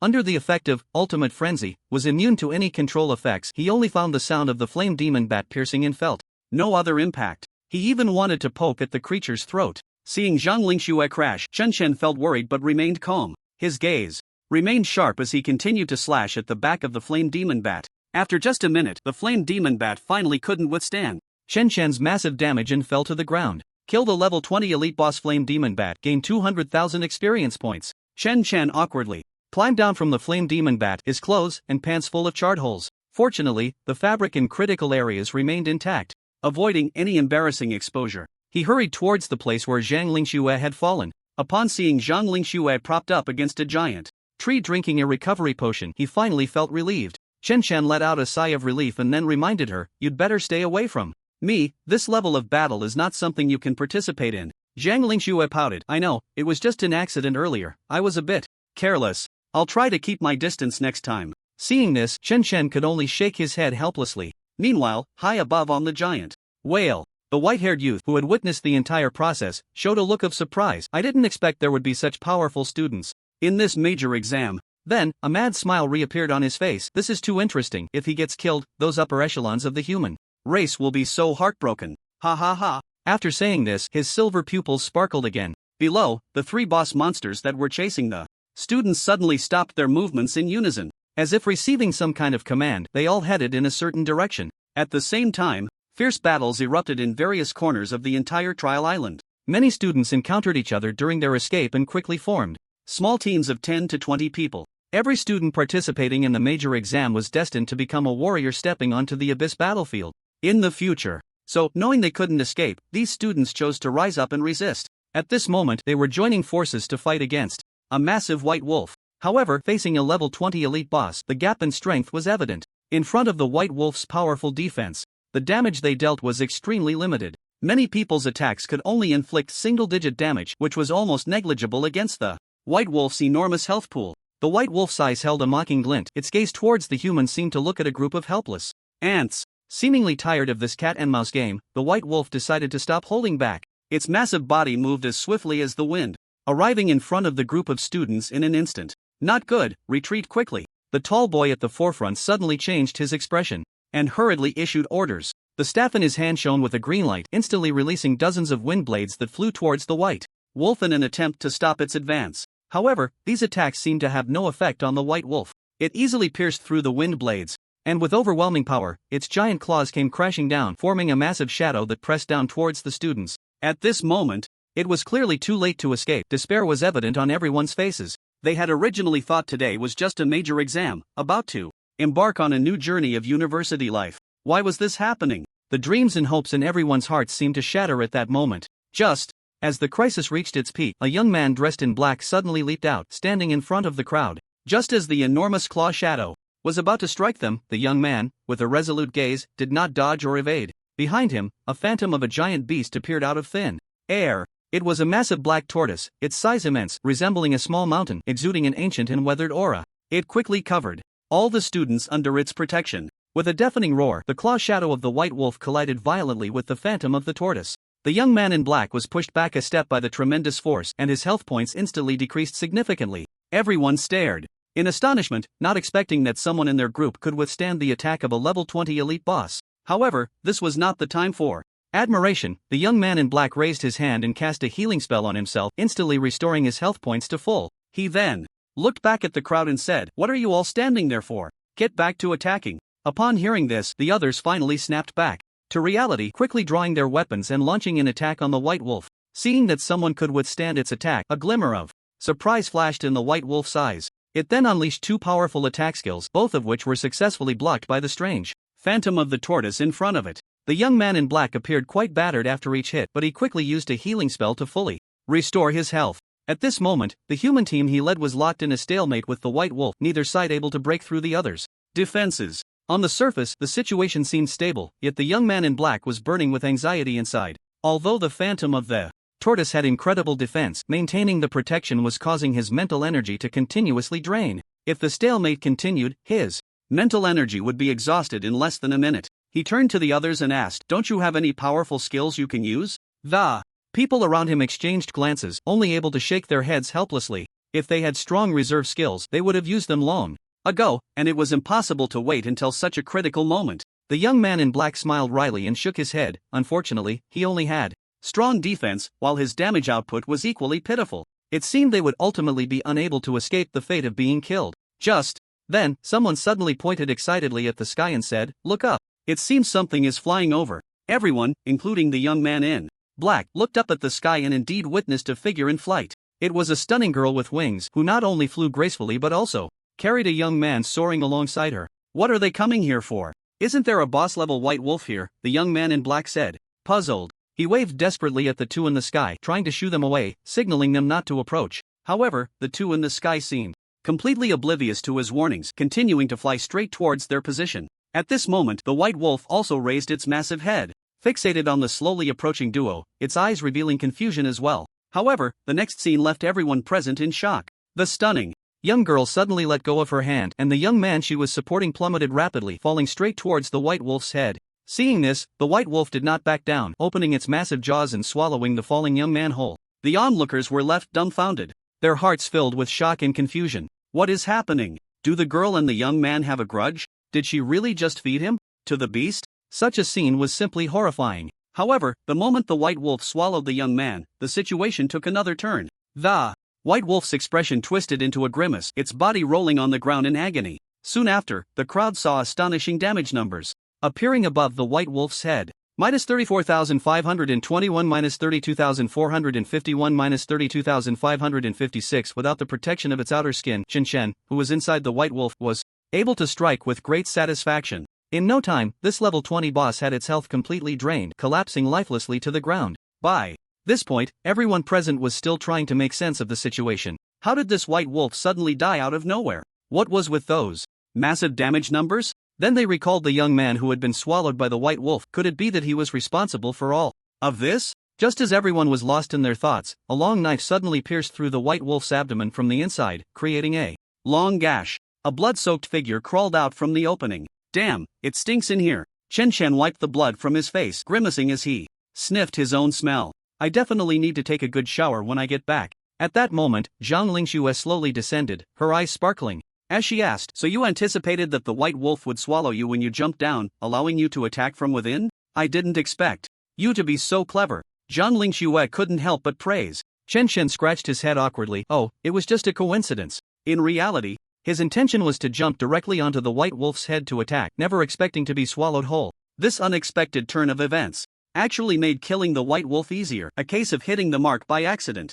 under the effect of ultimate frenzy, was immune to any control effects. He only found the sound of the flame demon bat piercing and felt no other impact. He even wanted to poke at the creature's throat. Seeing Zhang Lingxue crash, Chen Chen felt worried but remained calm. His gaze remained sharp as he continued to slash at the back of the flame demon bat. After just a minute, the flame demon bat finally couldn't withstand Chen Chen's massive damage and fell to the ground. Killed a level 20 elite boss flame demon bat, gained 200,000 experience points. Chen Chen awkwardly climbed down from the flame demon bat, his clothes and pants full of charred holes. Fortunately, the fabric in critical areas remained intact. Avoiding any embarrassing exposure, he hurried towards the place where Zhang Lingxue had fallen. Upon seeing Zhang Lingxue propped up against a giant tree drinking a recovery potion, he finally felt relieved. Chen Chen let out a sigh of relief and then reminded her, "You'd better stay away from me. This level of battle is not something you can participate in." Zhang Lingxue pouted. "I know, it was just an accident earlier. I was a bit careless. I'll try to keep my distance next time." Seeing this, Chen Chen could only shake his head helplessly. Meanwhile, high above on the giant whale, the white-haired youth who had witnessed the entire process showed a look of surprise. "I didn't expect there would be such powerful students in this major exam." Then, a mad smile reappeared on his face. "This is too interesting. If he gets killed, those upper echelons of the human race will be so heartbroken. Ha ha ha." After saying this, his silver pupils sparkled again. Below, the 3 boss monsters that were chasing the students suddenly stopped their movements in unison. As if receiving some kind of command, they all headed in a certain direction. At the same time, Fierce battles erupted in various corners of the entire trial island. Many students encountered each other during their escape and quickly formed small teams of 10 to 20 people. Every student participating in the major exam was destined to become a warrior stepping onto the Abyss battlefield in the future. So, knowing they couldn't escape, these students chose to rise up and resist. At this moment, they were joining forces to fight against a massive white wolf. However, facing a level 20 elite boss, the gap in strength was evident. In front of the white wolf's powerful defense, the damage they dealt was extremely limited. Many people's attacks could only inflict single-digit damage, which was almost negligible against the white wolf's enormous health pool. The white wolf's eyes held a mocking glint. Its gaze towards the humans seemed to look at a group of helpless ants. Seemingly tired of this cat-and-mouse game, the white wolf decided to stop holding back. Its massive body moved as swiftly as the wind, arriving in front of the group of students in an instant. Not good, retreat quickly. The tall boy at the forefront suddenly changed his expression and hurriedly issued orders. The staff in his hand shone with a green light, instantly releasing dozens of wind blades that flew towards the white wolf in an attempt to stop its advance. However, these attacks seemed to have no effect on the white wolf. It easily pierced through the wind blades, and with overwhelming power, its giant claws came crashing down, forming a massive shadow that pressed down towards the students. At this moment, it was clearly too late to escape. Despair was evident on everyone's faces. They had originally thought today was just a major exam, about to embark on a new journey of university life. Why was this happening? The dreams and hopes in everyone's hearts seemed to shatter at that moment. Just as the crisis reached its peak, a young man dressed in black suddenly leaped out, standing in front of the crowd. Just as the enormous claw shadow was about to strike them, the young man, with a resolute gaze, did not dodge or evade. Behind him, a phantom of a giant beast appeared out of thin air. It was a massive black tortoise, its size immense, resembling a small mountain, exuding an ancient and weathered aura. It quickly covered all the students under its protection. With a deafening roar, the claw shadow of the white wolf collided violently with the phantom of the tortoise. The young man in black was pushed back a step by the tremendous force, and his health points instantly decreased significantly. Everyone stared in astonishment, not expecting that someone in their group could withstand the attack of a level 20 elite boss. However, this was not the time for admiration. The young man in black raised his hand and cast a healing spell on himself, instantly restoring his health points to full. He then looked back at the crowd and said, "What are you all standing there for? Get back to attacking." Upon hearing this, the others finally snapped back to reality, quickly drawing their weapons and launching an attack on the white wolf. Seeing that someone could withstand its attack, a glimmer of surprise flashed in the white wolf's eyes. It then unleashed two powerful attack skills, both of which were successfully blocked by the strange phantom of the tortoise in front of it. The young man in black appeared quite battered after each hit, but he quickly used a healing spell to fully restore his health. At this moment, the human team he led was locked in a stalemate with the white wolf, neither side able to break through the other's defenses. On the surface, the situation seemed stable, yet the young man in black was burning with anxiety inside. Although the phantom of the tortoise had incredible defense, maintaining the protection was causing his mental energy to continuously drain. If the stalemate continued, his mental energy would be exhausted in less than a minute. He turned to the others and asked, "Don't you have any powerful skills you can use?" The people around him exchanged glances, only able to shake their heads helplessly. If they had strong reserve skills, they would have used them long ago, and it was impossible to wait until such a critical moment. The young man in black smiled wryly and shook his head. Unfortunately, he only had strong defense, while his damage output was equally pitiful. It seemed they would ultimately be unable to escape the fate of being killed. Just then, someone suddenly pointed excitedly at the sky and said, "Look up. It seems something is flying over." Everyone, including the young man in black, looked up at the sky and indeed witnessed a figure in flight. It was a stunning girl with wings, who not only flew gracefully but also carried a young man soaring alongside her. "What are they coming here for? Isn't there a boss-level white wolf here?" the young man in black said, puzzled. He waved desperately at the two in the sky, trying to shoo them away, signaling them not to approach. However, the two in the sky seemed completely oblivious to his warnings, continuing to fly straight towards their position. At this moment, the white wolf also raised its massive head, fixated on the slowly approaching duo, its eyes revealing confusion as well. However, the next scene left everyone present in shock. The stunning young girl suddenly let go of her hand, and the young man she was supporting plummeted rapidly, falling straight towards the white wolf's head. Seeing this, the white wolf did not back down, opening its massive jaws and swallowing the falling young man whole. The onlookers were left dumbfounded, their hearts filled with shock and confusion. What is happening? Do the girl and the young man have a grudge? Did she really just feed him to the beast? Such a scene was simply horrifying. However, the moment the white wolf swallowed the young man, the situation took another turn. The white wolf's expression twisted into a grimace, its body rolling on the ground in agony. Soon after, the crowd saw astonishing damage numbers appearing above the white wolf's head. Minus 34,521 minus 32,451 minus 32,556. Without the protection of its outer skin, Chen, who was inside the white wolf, was able to strike with great satisfaction. In no time, this level 20 boss had its health completely drained, collapsing lifelessly to the ground. By this point, everyone present was still trying to make sense of the situation. How did this white wolf suddenly die out of nowhere? What was with those massive damage numbers? Then they recalled the young man who had been swallowed by the white wolf. Could it be that he was responsible for all of this? Just as everyone was lost in their thoughts, a long knife suddenly pierced through the white wolf's abdomen from the inside, creating a long gash. A blood-soaked figure crawled out from the opening. Damn, it stinks in here. Chen wiped the blood from his face, grimacing as he sniffed his own smell. I definitely need to take a good shower when I get back. At that moment, Zhang Lingxue slowly descended, her eyes sparkling, as she asked, so you anticipated that the white wolf would swallow you when you jumped down, allowing you to attack from within? I didn't expect you to be so clever. Zhang Lingxue couldn't help but praise. Chen scratched his head awkwardly. Oh, it was just a coincidence. In reality, his intention was to jump directly onto the white wolf's head to attack, never expecting to be swallowed whole. This unexpected turn of events actually made killing the white wolf easier, a case of hitting the mark by accident.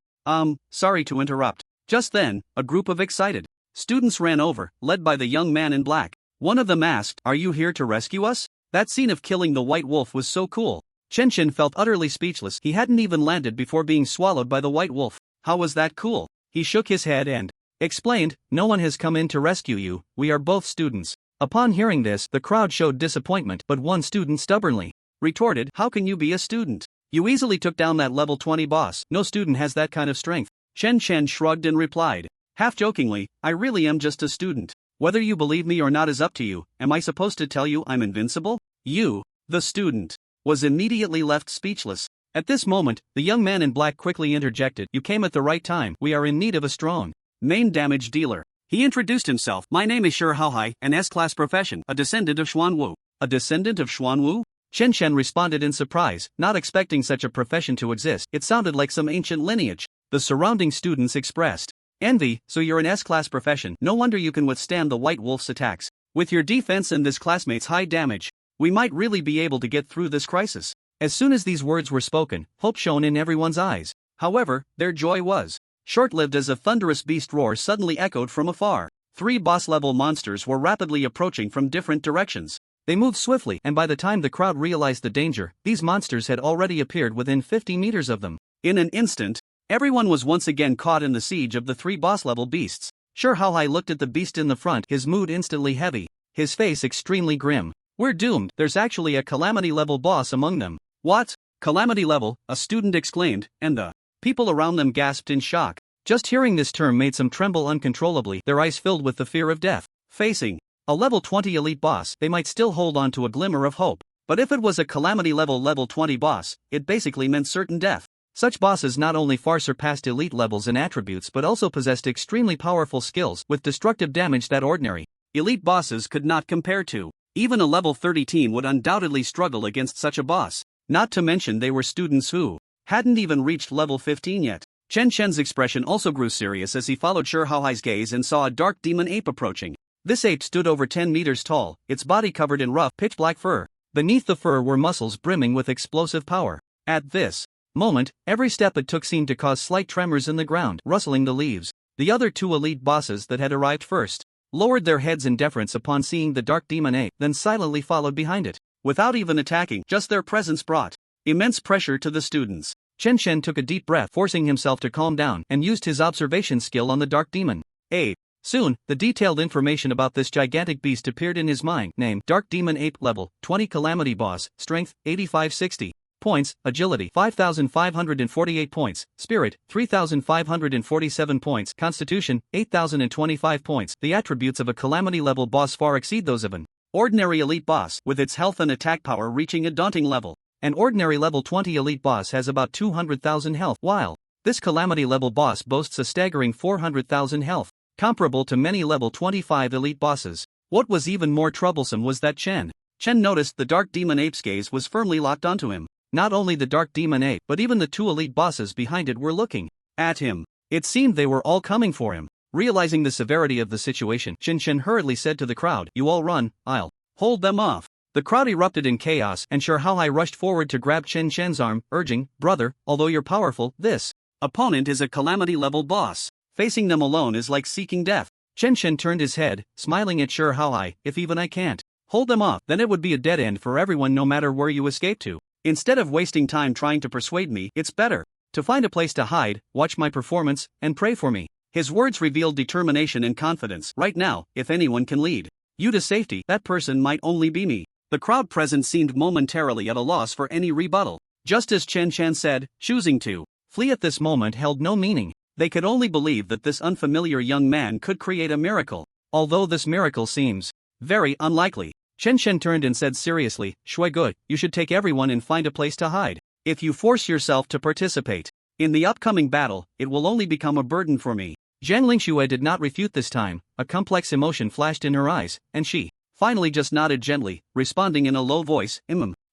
Sorry to interrupt. Just then, a group of excited students ran over, led by the young man in black. One of them asked, "Are you here to rescue us?" That scene of killing the white wolf was so cool. Chen felt utterly speechless. He hadn't even landed before being swallowed by the white wolf. How was that cool? He shook his head and explained, "No one has come in to rescue you, we are both students." Upon hearing this, the crowd showed disappointment, but one student stubbornly retorted, "How can you be a student? You easily took down that level 20 boss. No student has that kind of strength." Chen shrugged and replied, half jokingly, "I really am just a student. Whether you believe me or not is up to you. Am I supposed to tell you I'm invincible?" You, the student, was immediately left speechless. At this moment, the young man in black quickly interjected, "You came at the right time. We are in need of a strong main damage dealer." He introduced himself. "My name is Shi Haohai, an S-class profession, a descendant of Xuanwu." A descendant of Xuanwu? Chen responded in surprise, not expecting such a profession to exist. It sounded like some ancient lineage. The surrounding students expressed envy. "So you're an S-class profession. No wonder you can withstand the white wolf's attacks. With your defense and this classmate's high damage, we might really be able to get through this crisis." As soon as these words were spoken, hope shone in everyone's eyes. However, their joy was short-lived as a thunderous beast roar suddenly echoed from afar. 3 boss-level monsters were rapidly approaching from different directions. They moved swiftly, and by the time the crowd realized the danger, these monsters had already appeared within 50 meters of them. In an instant, everyone was once again caught in the siege of the 3 boss-level beasts. Shi Haohai looked at the beast in the front, his mood instantly heavy, his face extremely grim. "We're doomed. There's actually a calamity-level boss among them." "What? Calamity level?" a student exclaimed, and the people around them gasped in shock. Just hearing this term made some tremble uncontrollably, their eyes filled with the fear of death. Facing a level 20 elite boss, they might still hold on to a glimmer of hope. But if it was a calamity level 20 boss, it basically meant certain death. Such bosses not only far surpassed elite levels and attributes but also possessed extremely powerful skills with destructive damage that ordinary elite bosses could not compare to. Even a level 30 team would undoubtedly struggle against such a boss. Not to mention they were students who hadn't even reached level 15 yet. Chen's expression also grew serious as he followed Shi Haohai's gaze and saw a dark demon ape approaching. This ape stood over 10 meters tall, its body covered in rough, pitch-black fur. Beneath the fur were muscles brimming with explosive power. At this moment, every step it took seemed to cause slight tremors in the ground, rustling the leaves. The other 2 elite bosses that had arrived first lowered their heads in deference upon seeing the dark demon ape, then silently followed behind it. Without even attacking, just their presence brought immense pressure to the students. Chen took a deep breath, forcing himself to calm down, and used his observation skill on the dark demon ape. Soon, the detailed information about this gigantic beast appeared in his mind. Name: Dark Demon Ape. Level 20 Calamity Boss. Strength 8560 points, Agility 5548 points, Spirit 3547 points, Constitution 8025 points. The attributes of a Calamity level boss far exceed those of an ordinary elite boss, with its health and attack power reaching a daunting level. An ordinary level 20 elite boss has about 200,000 health, while this Calamity level boss boasts a staggering 400,000 health, comparable to many level 25 elite bosses. What was even more troublesome was that Chen noticed the dark demon ape's gaze was firmly locked onto him. Not only the dark demon ape, but even the 2 elite bosses behind it were looking at him. It seemed they were all coming for him. Realizing the severity of the situation, Chen hurriedly said to the crowd, "You all run, I'll hold them off." The crowd erupted in chaos and Xiaohai rushed forward to grab Chen Chen's arm, urging, "Brother, although you're powerful, this opponent is a calamity-level boss. Facing them alone is like seeking death." Chen Chen turned his head, smiling at Xiaohai. "If even I can't hold them off, then it would be a dead end for everyone no matter where you escape to. Instead of wasting time trying to persuade me, it's better to find a place to hide, watch my performance, and pray for me." His words revealed determination and confidence. "Right now, if anyone can lead you to safety, that person might only be me." The crowd present seemed momentarily at a loss for any rebuttal. Just as Chen Chen said, choosing to flee at this moment held no meaning. They could only believe that this unfamiliar young man could create a miracle. Although this miracle seems very unlikely, Chen Chen turned and said seriously, "Shui Gu, you should take everyone and find a place to hide. If you force yourself to participate in the upcoming battle, it will only become a burden for me." Zhang Lingxue did not refute this time. A complex emotion flashed in her eyes, and she finally just nodded gently, responding in a low voice,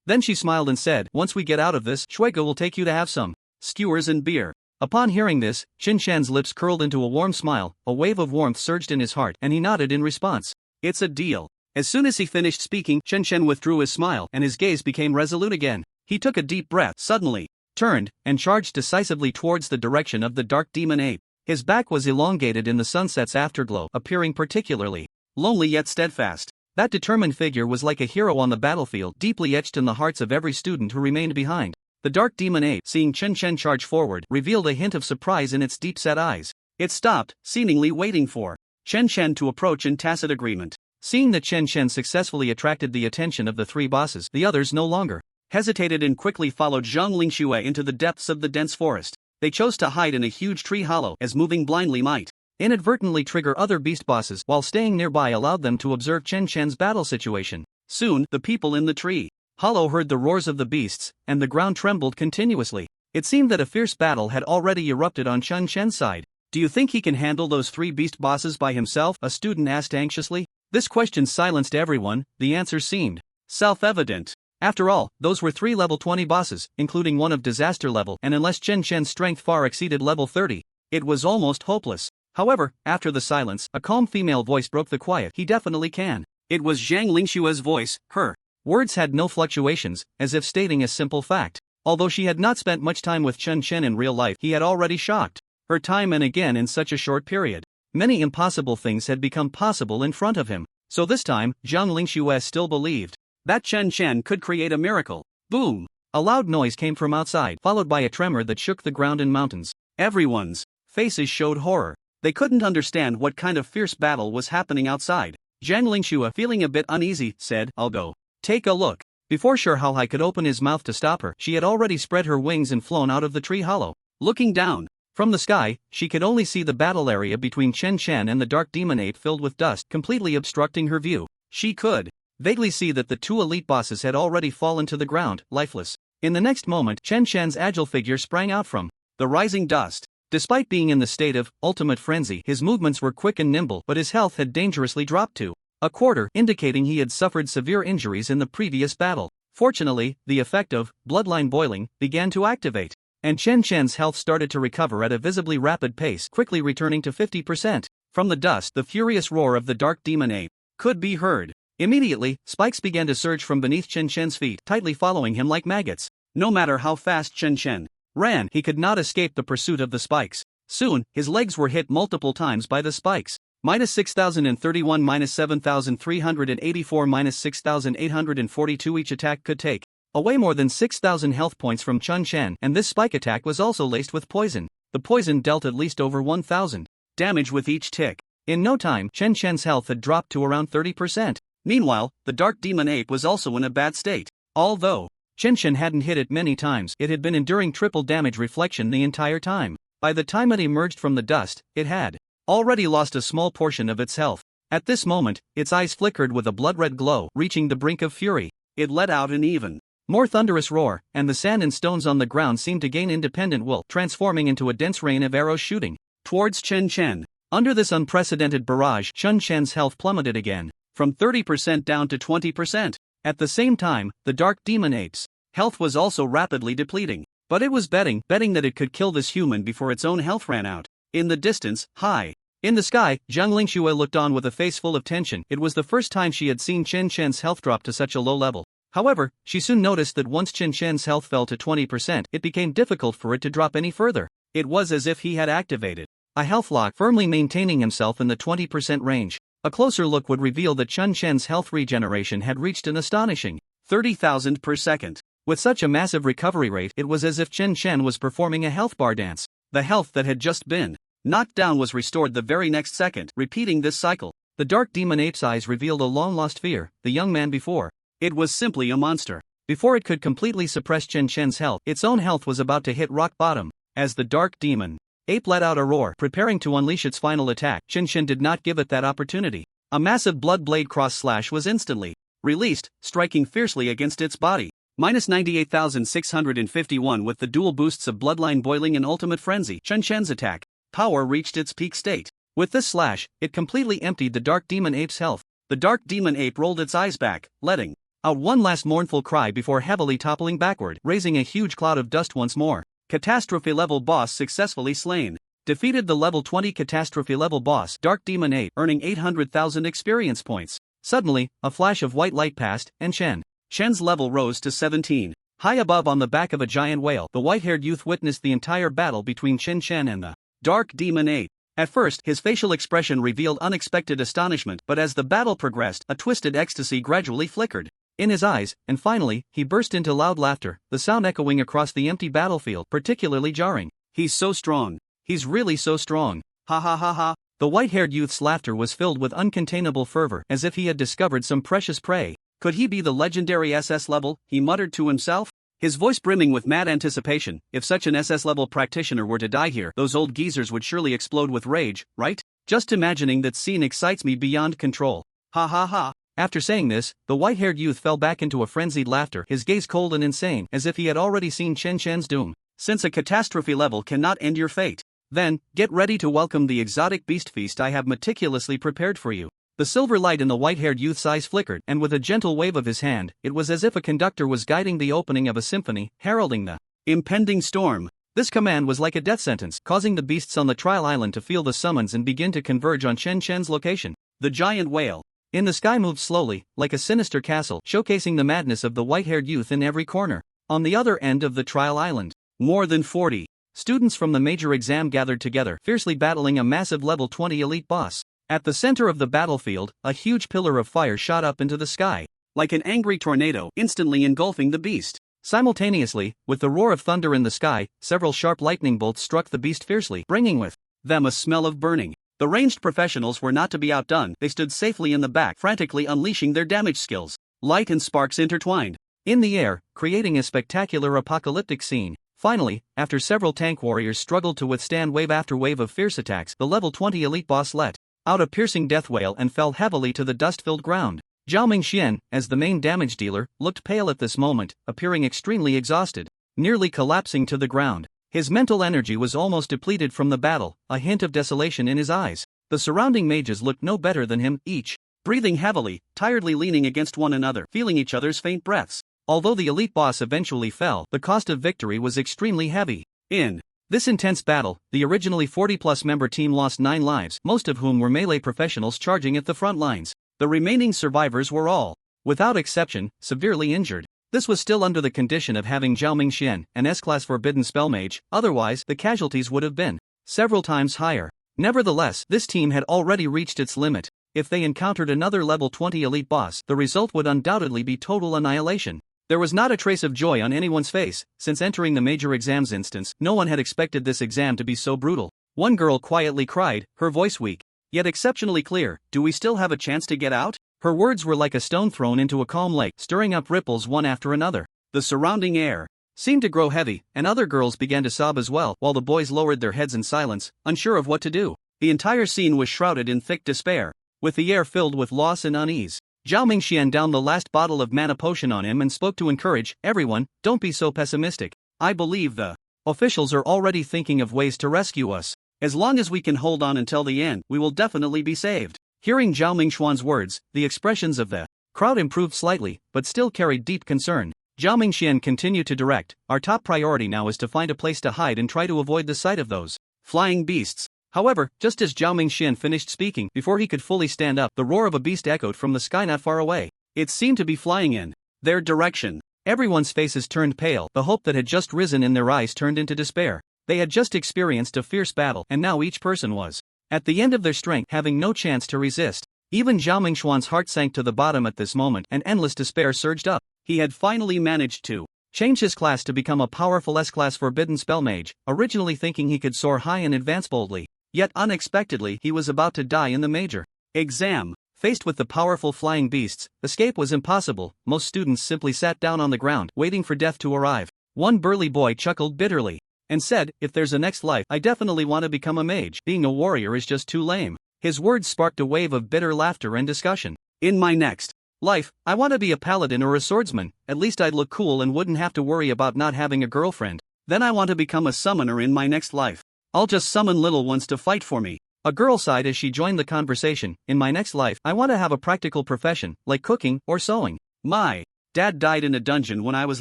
Then she smiled and said, "Once we get out of this, Shui Gu will take you to have some skewers and beer." Upon hearing this, Qin Shan's lips curled into a warm smile, a wave of warmth surged in his heart, and he nodded in response. "It's a deal." As soon as he finished speaking, Chen Chen withdrew his smile and his gaze became resolute again. He took a deep breath, suddenly turned, and charged decisively towards the direction of the dark demon ape. His back was elongated in the sunset's afterglow, appearing particularly lonely yet steadfast. That determined figure was like a hero on the battlefield, deeply etched in the hearts of every student who remained behind. The dark demon ape, seeing Chen Chen charge forward, revealed a hint of surprise in its deep-set eyes. It stopped, seemingly waiting for Chen Chen to approach in tacit agreement. Seeing that Chen Chen successfully attracted the attention of the three bosses, the others no longer hesitated and quickly followed Zhang Lingxue into the depths of the dense forest. They chose to hide in a huge tree hollow, as moving blindly might inadvertently trigger other beast bosses, while staying nearby allowed them to observe Chen Chen's battle situation. Soon, the people in the tree hollow heard the roars of the beasts, and the ground trembled continuously. It seemed that a fierce battle had already erupted on Chen Chen's side. "Do you think he can handle those three beast bosses by himself?" a student asked anxiously. This question silenced everyone. The answer seemed self-evident. After all, those were three level 20 bosses, including one of disaster level, and unless Chen Chen's strength far exceeded level 30, it was almost hopeless. However, after the silence, a calm female voice broke the quiet. "He definitely can." It was Zhang Lingxue's voice. Her words had no fluctuations, as if stating a simple fact. Although she had not spent much time with Chen Chen in real life, he had already shocked her time and again in such a short period. Many impossible things had become possible in front of him. So this time, Zhang Lingxue still believed that Chen Chen could create a miracle. Boom! A loud noise came from outside, followed by a tremor that shook the ground and mountains. Everyone's faces showed horror. They couldn't understand what kind of fierce battle was happening outside. Zhang Lingxue, feeling a bit uneasy, said, "I'll go take a look." Before Xiaohai could open his mouth to stop her, she had already spread her wings and flown out of the tree hollow. Looking down from the sky, she could only see the battle area between Chen Chen and the dark demon ape filled with dust, completely obstructing her view. She could vaguely see that the two elite bosses had already fallen to the ground, lifeless. In the next moment, Chen Chen's agile figure sprang out from the rising dust. Despite being in the state of ultimate frenzy, his movements were quick and nimble, but his health had dangerously dropped to a quarter, indicating he had suffered severe injuries in the previous battle. Fortunately, the effect of bloodline boiling began to activate, and Chen Chen's health started to recover at a visibly rapid pace, quickly returning to 50%. From the dust, the furious roar of the dark demon ape could be heard. Immediately, spikes began to surge from beneath Chen Chen's feet, tightly following him like maggots. No matter how fast Chen Chen ran, he could not escape the pursuit of the spikes. Soon, his legs were hit multiple times by the spikes. -6031, -7384, -6842. Each attack could take away more than 6,000 health points from Chen Chen, and this spike attack was also laced with poison. The poison dealt at least over 1,000 damage with each tick. In no time, Chen Chen's health had dropped to around 30%. Meanwhile, the dark demon ape was also in a bad state. Although Chen Chen hadn't hit it many times, it had been enduring triple damage reflection the entire time. By the time it emerged from the dust, it had already lost a small portion of its health. At this moment, its eyes flickered with a blood-red glow, reaching the brink of fury. It let out an even more thunderous roar, and the sand and stones on the ground seemed to gain independent will, transforming into a dense rain of arrows shooting towards Chen Chen. Under this unprecedented barrage, Chen Chen's health plummeted again, from 30% down to 20%. At the same time, the dark demon ape's health was also rapidly depleting. But it was betting that it could kill this human before its own health ran out. In the distance, high In the sky, Zhang Lingxue looked on with a face full of tension. It was the first time she had seen Chen Chen's health drop to such a low level. However, she soon noticed that once Chen Chen's health fell to 20%, it became difficult for it to drop any further. It was as if he had activated a health lock, firmly maintaining himself in the 20% range. A closer look would reveal that Chen Chen's health regeneration had reached an astonishing 30,000 per second. With such a massive recovery rate, it was as if Chen Chen was performing a health bar dance. The health that had just been knocked down was restored the very next second, repeating this cycle. The dark demon ape's eyes revealed a long-lost fear. The young man before it was simply a monster. Before it could completely suppress Chen Chen's health, its own health was about to hit rock bottom. As the dark demon ape let out a roar, preparing to unleash its final attack, Chen Chen did not give it that opportunity. A massive blood blade cross slash was instantly released, striking fiercely against its body. Minus 98,651 with the dual boosts of Bloodline Boiling and Ultimate Frenzy. Chen Chen's attack power reached its peak state. With this slash, it completely emptied the dark demon ape's health. The dark demon ape rolled its eyes back, letting out one last mournful cry before heavily toppling backward, raising a huge cloud of dust once more. Catastrophe level boss successfully slain. Defeated the level 20 catastrophe level boss, Dark Demon Ape, earning 800,000 experience points. Suddenly, a flash of white light passed, and Chen's level rose to 17. High above on the back of a giant whale, the white-haired youth witnessed the entire battle between Chen Chen and the Dark Demon Ape. At first, his facial expression revealed unexpected astonishment, but as the battle progressed, a twisted ecstasy gradually flickered in his eyes, and finally, he burst into loud laughter, the sound echoing across the empty battlefield, particularly jarring. He's so strong. He's really so strong. Ha ha ha ha. The white-haired youth's laughter was filled with uncontainable fervor, as if he had discovered some precious prey. Could he be the legendary SS level? He muttered to himself, his voice brimming with mad anticipation. If such an SS level practitioner were to die here, those old geezers would surely explode with rage, right? Just imagining that scene excites me beyond control. Ha ha ha. After saying this, the white-haired youth fell back into a frenzied laughter, his gaze cold and insane, as if he had already seen Chen Chen's doom. Since a catastrophe level cannot end your fate, then, get ready to welcome the exotic beast feast I have meticulously prepared for you. The silver light in the white-haired youth's eyes flickered, and with a gentle wave of his hand, it was as if a conductor was guiding the opening of a symphony, heralding the impending storm. This command was like a death sentence, causing the beasts on the trial island to feel the summons and begin to converge on Chen Chen's location. The giant whale in the sky moved slowly, like a sinister castle, showcasing the madness of the white-haired youth in every corner. On the other end of the trial island, more than 40 students from the major exam gathered together, fiercely battling a massive level 20 elite boss. At the center of the battlefield, a huge pillar of fire shot up into the sky, like an angry tornado, instantly engulfing the beast. Simultaneously, with the roar of thunder in the sky, several sharp lightning bolts struck the beast fiercely, bringing with them a smell of burning. The ranged professionals were not to be outdone. They stood safely in the back, frantically unleashing their damage skills. Light and sparks intertwined in the air, creating a spectacular apocalyptic scene. Finally, after several tank warriors struggled to withstand wave after wave of fierce attacks, the level 20 elite boss let out a piercing death wail and fell heavily to the dust-filled ground. Zhao Mingxian, as the main damage dealer, looked pale at this moment, appearing extremely exhausted, nearly collapsing to the ground. His mental energy was almost depleted from the battle, a hint of desolation in his eyes. The surrounding mages looked no better than him, each breathing heavily, tiredly leaning against one another, feeling each other's faint breaths. Although the elite boss eventually fell, the cost of victory was extremely heavy. In this intense battle, the originally 40-plus member team lost 9 lives, most of whom were melee professionals charging at the front lines. The remaining survivors were all, without exception, severely injured. This was still under the condition of having Zhao Mingxian, an S-class forbidden spell mage, otherwise the casualties would have been several times higher. Nevertheless, this team had already reached its limit. If they encountered another level 20 elite boss, the result would undoubtedly be total annihilation. There was not a trace of joy on anyone's face. Since entering the major exams instance, no one had expected this exam to be so brutal. One girl quietly cried, her voice weak, yet exceptionally clear, "Do we still have a chance to get out?" Her words were like a stone thrown into a calm lake, stirring up ripples one after another. The surrounding air seemed to grow heavy, and other girls began to sob as well, while the boys lowered their heads in silence, unsure of what to do. The entire scene was shrouded in thick despair, with the air filled with loss and unease. Zhao Mingxian downed the last bottle of mana potion on him and spoke to encourage everyone, "Don't be so pessimistic. I believe the officials are already thinking of ways to rescue us. As long as we can hold on until the end, we will definitely be saved." Hearing Zhao Mingxuan's words, the expressions of the crowd improved slightly, but still carried deep concern. Zhao Mingxian continued to direct, "Our top priority now is to find a place to hide and try to avoid the sight of those flying beasts. However, just as Zhao Mingxian finished speaking, before he could fully stand up, the roar of a beast echoed from the sky not far away. It seemed to be flying in their direction. Everyone's faces turned pale, the hope that had just risen in their eyes turned into despair. They had just experienced a fierce battle, and now each person was at the end of their strength, having no chance to resist. Even Zhao Mingxuan's heart sank to the bottom at this moment, and endless despair surged up. He had finally managed to change his class to become a powerful S-class forbidden spell mage, originally thinking he could soar high and advance boldly. Yet unexpectedly he was about to die in the major exam. Faced with the powerful flying beasts, escape was impossible. Most students simply sat down on the ground, waiting for death to arrive. One burly boy chuckled bitterly and said, "If there's a next life, I definitely want to become a mage. Being a warrior is just too lame." His words sparked a wave of bitter laughter and discussion. "In my next life, I want to be a paladin or a swordsman. At least I'd look cool and wouldn't have to worry about not having a girlfriend. Then I want to become a summoner in my next life. I'll just summon little ones to fight for me." A girl sighed as she joined the conversation. "In my next life, I want to have a practical profession, like cooking or sewing. My dad died in a dungeon when I was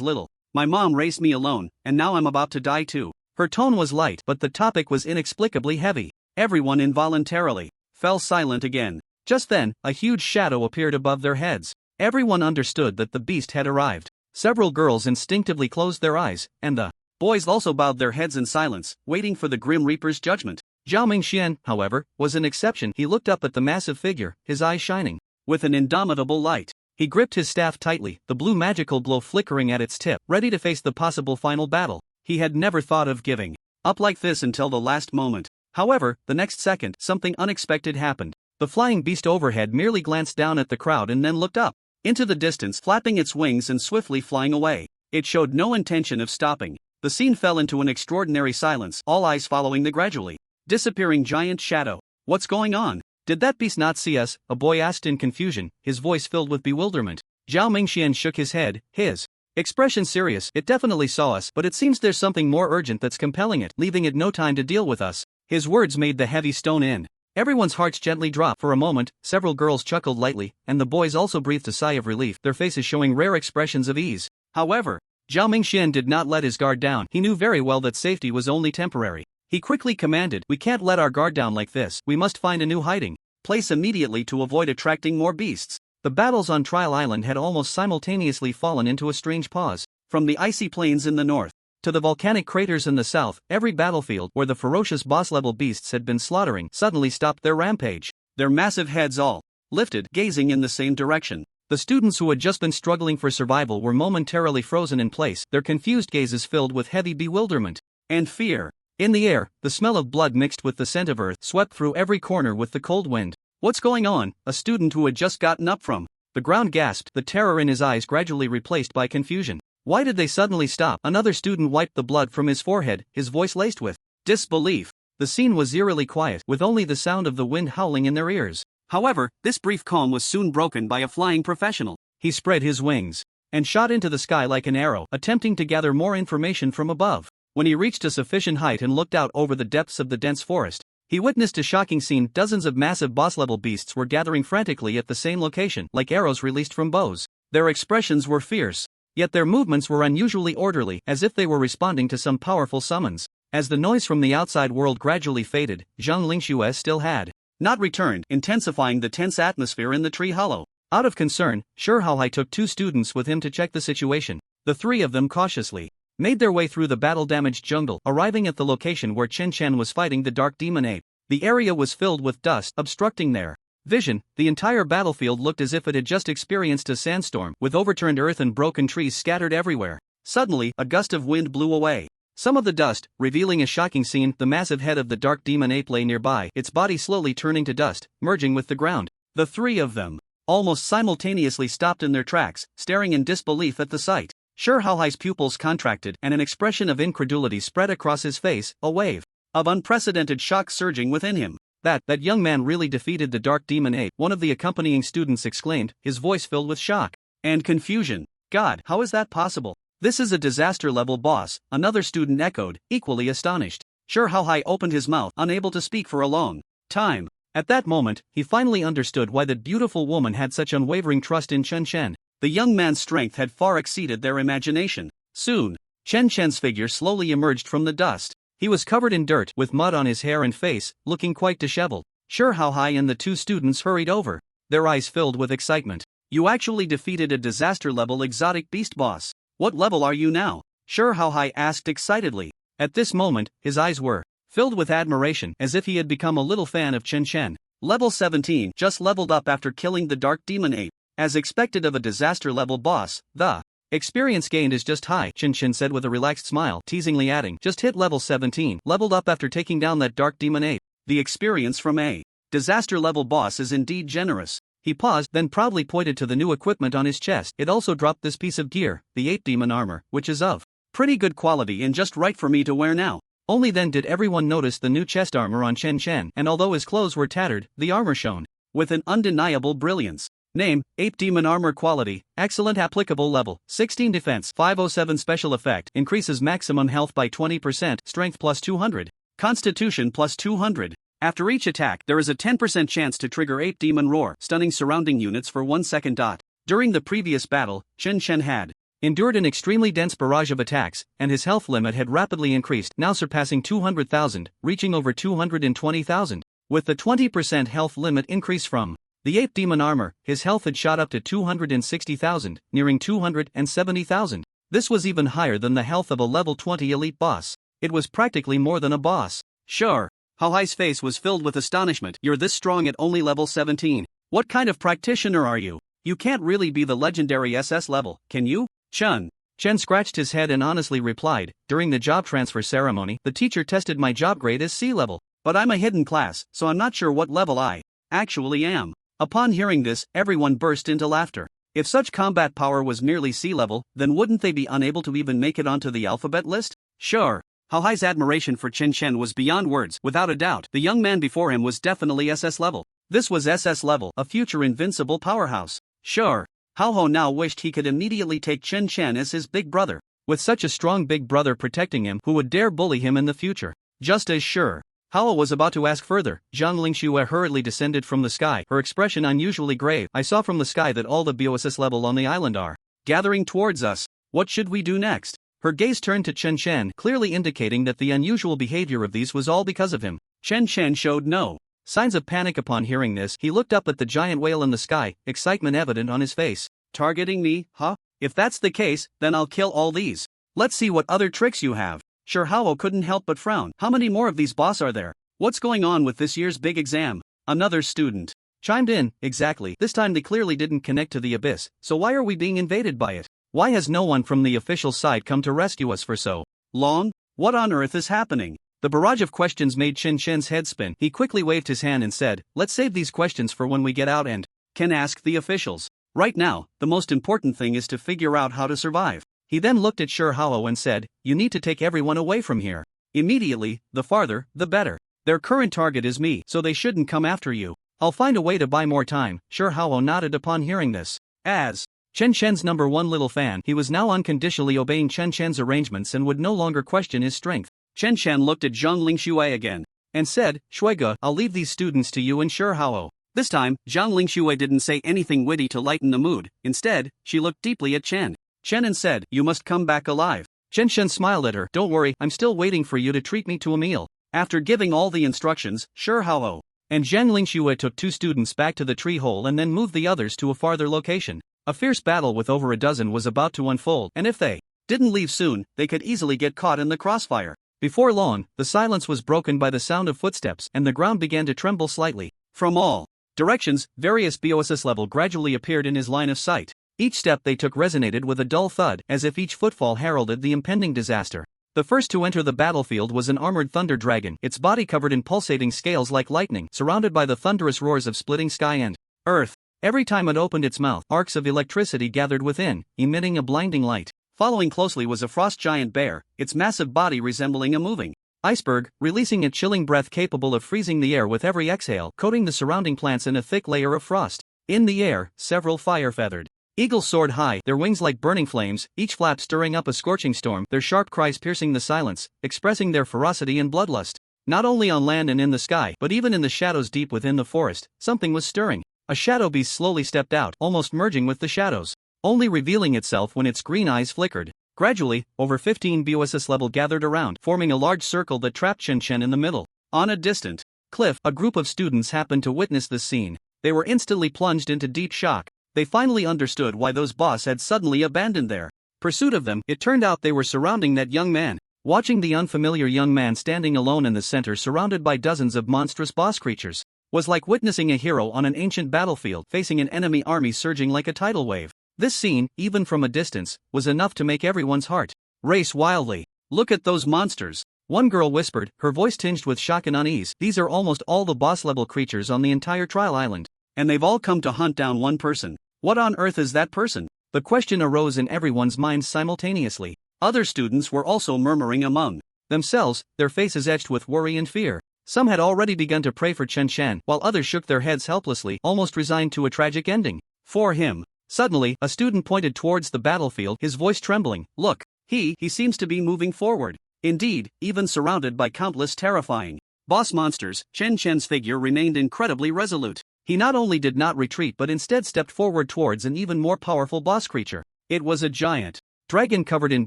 little. My mom raised me alone, and now I'm about to die too." Her tone was light, but the topic was inexplicably heavy. Everyone involuntarily fell silent again. Just then, a huge shadow appeared above their heads. Everyone understood that the beast had arrived. Several girls instinctively closed their eyes, and the boys also bowed their heads in silence, waiting for the Grim Reaper's judgment. Zhao Mingxian, however, was an exception. He looked up at the massive figure, his eyes shining with an indomitable light. He gripped his staff tightly, the blue magical glow flickering at its tip, ready to face the possible final battle. He had never thought of giving up like this until the last moment. However, the next second, something unexpected happened. The flying beast overhead merely glanced down at the crowd and then looked up into the distance, flapping its wings and swiftly flying away. It showed no intention of stopping. The scene fell into an extraordinary silence, all eyes following the gradually disappearing giant shadow. "What's going on? Did that beast not see us?" a boy asked in confusion, his voice filled with bewilderment. Zhao Mingxian shook his head, his expression serious. "It definitely saw us, but it seems there's something more urgent that's compelling it, leaving it no time to deal with us." His words made the heavy stone in everyone's hearts gently drop. For a moment, several girls chuckled lightly, and the boys also breathed a sigh of relief, their faces showing rare expressions of ease. However, Zhao Mingxian did not let his guard down. He knew very well that safety was only temporary. He quickly commanded, "We can't let our guard down like this. We must find a new hiding place immediately to avoid attracting more beasts." The battles on Trial Island had almost simultaneously fallen into a strange pause. From the icy plains in the north to the volcanic craters in the south, every battlefield where the ferocious boss-level beasts had been slaughtering suddenly stopped their rampage. Their massive heads all lifted, gazing in the same direction. The students who had just been struggling for survival were momentarily frozen in place, their confused gazes filled with heavy bewilderment and fear. In the air, the smell of blood mixed with the scent of earth swept through every corner with the cold wind. "What's going on?" a student who had just gotten up from the ground gasped, the terror in his eyes gradually replaced by confusion. "Why did they suddenly stop?" Another student wiped the blood from his forehead, his voice laced with disbelief. The scene was eerily quiet, with only the sound of the wind howling in their ears. However, this brief calm was soon broken by a flying professional. He spread his wings and shot into the sky like an arrow, attempting to gather more information from above. When he reached a sufficient height and looked out over the depths of the dense forest, he witnessed a shocking scene. Dozens of massive boss-level beasts were gathering frantically at the same location, like arrows released from bows. Their expressions were fierce, yet their movements were unusually orderly, as if they were responding to some powerful summons. As the noise from the outside world gradually faded, Zhang Lingxue still had not returned, intensifying the tense atmosphere in the tree hollow. Out of concern, Shi Haohai took 2 students with him to check the situation. The 3 of them cautiously made their way through the battle-damaged jungle, arriving at the location where Chen Chen was fighting the dark demon ape. The area was filled with dust, obstructing their vision. The entire battlefield looked as if it had just experienced a sandstorm, with overturned earth and broken trees scattered everywhere. Suddenly, a gust of wind blew away some of the dust, revealing a shocking scene. The massive head of the dark demon ape lay nearby, its body slowly turning to dust, merging with the ground. The 3 of them almost simultaneously stopped in their tracks, staring in disbelief at the sight. Shi Haohai's pupils contracted, and an expression of incredulity spread across his face, a wave of unprecedented shock surging within him. That young man really defeated the dark demon ape," one of the accompanying students exclaimed, his voice filled with shock and confusion. "God, how is that possible? This is a disaster-level boss," another student echoed, equally astonished. Shi Haohai opened his mouth, unable to speak for a long time. At that moment, he finally understood why that beautiful woman had such unwavering trust in Chen Chen. The young man's strength had far exceeded their imagination. Soon, Chen Chen's figure slowly emerged from the dust. He was covered in dirt with mud on his hair and face, looking quite disheveled. Sure How High and the two students hurried over, their eyes filled with excitement. You actually defeated a disaster-level exotic beast boss. What level are you now? Sure How High asked excitedly. At this moment, his eyes were filled with admiration, as if he had become a little fan of Chen Chen. Level 17, just leveled up after killing the dark demon ape. As expected of a disaster-level boss, the experience gained is just high, Chen Chen said with a relaxed smile, teasingly adding, just hit level 17, leveled up after taking down that dark demon ape. The experience from a disaster-level boss is indeed generous. He paused, then proudly pointed to the new equipment on his chest. It also dropped this piece of gear, the ape demon armor, which is of pretty good quality and just right for me to wear now. Only then did everyone notice the new chest armor on Chen Chen, and although his clothes were tattered, the armor shone with an undeniable brilliance. Name, Ape Demon Armor Quality, Excellent Applicable Level, 16 Defense, 507 Special Effect, increases maximum health by 20%, Strength plus 200, Constitution plus 200. After each attack, there is a 10% chance to trigger Ape Demon Roar, stunning surrounding units for 1 second. During the previous battle, Chen Chen had endured an extremely dense barrage of attacks, and his health limit had rapidly increased, now surpassing 200,000, reaching over 220,000. With the 20% health limit increase from the Ape Demon Armor, his health had shot up to 260,000, nearing 270,000. This was even higher than the health of a level 20 elite boss. It was practically more than a boss. Sure. How High's face was filled with astonishment. You're this strong at only level 17. What kind of practitioner are you? You can't really be the legendary SS level, can you? Chen scratched his head and honestly replied, during the job transfer ceremony, the teacher tested my job grade as C level. But I'm a hidden class, so I'm not sure what level I actually am. Upon hearing this, everyone burst into laughter. If such combat power was merely sea level, then wouldn't they be unable to even make it onto the alphabet list? Sure. How High's admiration for Chen Chen was beyond words. Without a doubt, the young man before him was definitely SS level. This was SS level, a future invincible powerhouse. Sure. How Ho now wished he could immediately take Chen Chen as his big brother. With such a strong big brother protecting him, who would dare bully him in the future? Just as sure. Hao was about to ask further. Zhang Lingxue hurriedly descended from the sky, her expression unusually grave. I saw from the sky that all the BOSS level on the island are gathering towards us. What should we do next? Her gaze turned to Chen Chen, clearly indicating that the unusual behavior of these was all because of him. Chen Chen showed no signs of panic upon hearing this. He looked up at the giant whale in the sky, excitement evident on his face. Targeting me, huh? If that's the case, then I'll kill all these. Let's see what other tricks you have. Sure, Hao couldn't help but frown. How many more of these boss are there? What's going on with this year's big exam? Another student chimed in. Exactly. This time they clearly didn't connect to the abyss, so why are we being invaded by it? Why has no one from the official side come to rescue us for so long? What on earth is happening? The barrage of questions made Chen Chen's head spin. He quickly waved his hand and said, let's save these questions for when we get out and can ask the officials. Right now, the most important thing is to figure out how to survive. He then looked at Sure Hao and said, you need to take everyone away from here. Immediately, the farther, the better. Their current target is me, so they shouldn't come after you. I'll find a way to buy more time. Sure Hao nodded upon hearing this. As Chen Chen's number one little fan, he was now unconditionally obeying Chen Chen's arrangements and would no longer question his strength. Chen Chen looked at Zhang Lingxue again and said, Shuige, I'll leave these students to you and Sure Hao. This time, Zhang Lingxue didn't say anything witty to lighten the mood. Instead, she looked deeply at Chen and said, you must come back alive. Chen smiled at her. Don't worry, I'm still waiting for you to treat me to a meal. After giving all the instructions, Sure Hao and Zhang Lingxue took two students back to the tree hole and then moved the others to a farther location. A fierce battle with over a dozen was about to unfold, and if they didn't leave soon, they could easily get caught in the crossfire. Before long, the silence was broken by the sound of footsteps and the ground began to tremble slightly. From all directions, various BOSS level gradually appeared in his line of sight. Each step they took resonated with a dull thud, as if each footfall heralded the impending disaster. The first to enter the battlefield was an armored thunder dragon, its body covered in pulsating scales like lightning, surrounded by the thunderous roars of splitting sky and earth. Every time it opened its mouth, arcs of electricity gathered within, emitting a blinding light. Following closely was a frost giant bear, its massive body resembling a moving iceberg, releasing a chilling breath capable of freezing the air with every exhale, coating the surrounding plants in a thick layer of frost. In the air, several fire-feathered eagles soared high, their wings like burning flames, each flap stirring up a scorching storm, their sharp cries piercing the silence, expressing their ferocity and bloodlust. Not only on land and in the sky, but even in the shadows deep within the forest, something was stirring. A shadow beast slowly stepped out, almost merging with the shadows, only revealing itself when its green eyes flickered. Gradually, over 15 BOSS level gathered around, forming a large circle that trapped Chen Chen in the middle. On a distant cliff, a group of students happened to witness this scene. They were instantly plunged into deep shock. They finally understood why those boss had suddenly abandoned their pursuit of them. It turned out they were surrounding that young man. Watching the unfamiliar young man standing alone in the center surrounded by dozens of monstrous boss creatures was like witnessing a hero on an ancient battlefield facing an enemy army surging like a tidal wave. This scene, even from a distance, was enough to make everyone's heart race wildly. "Look at those monsters," one girl whispered, her voice tinged with shock and unease. "These are almost all the boss-level creatures on the entire trial island. And they've all come to hunt down one person. What on earth is that person?" The question arose in everyone's minds simultaneously. Other students were also murmuring among themselves, their faces etched with worry and fear. Some had already begun to pray for Chen Chen, while others shook their heads helplessly, almost resigned to a tragic ending for him. Suddenly, a student pointed towards the battlefield, his voice trembling. "Look, he seems to be moving forward." Indeed, even surrounded by countless terrifying boss monsters, Chen Chen's figure remained incredibly resolute. He not only did not retreat but instead stepped forward towards an even more powerful boss creature. It was a giant dragon covered in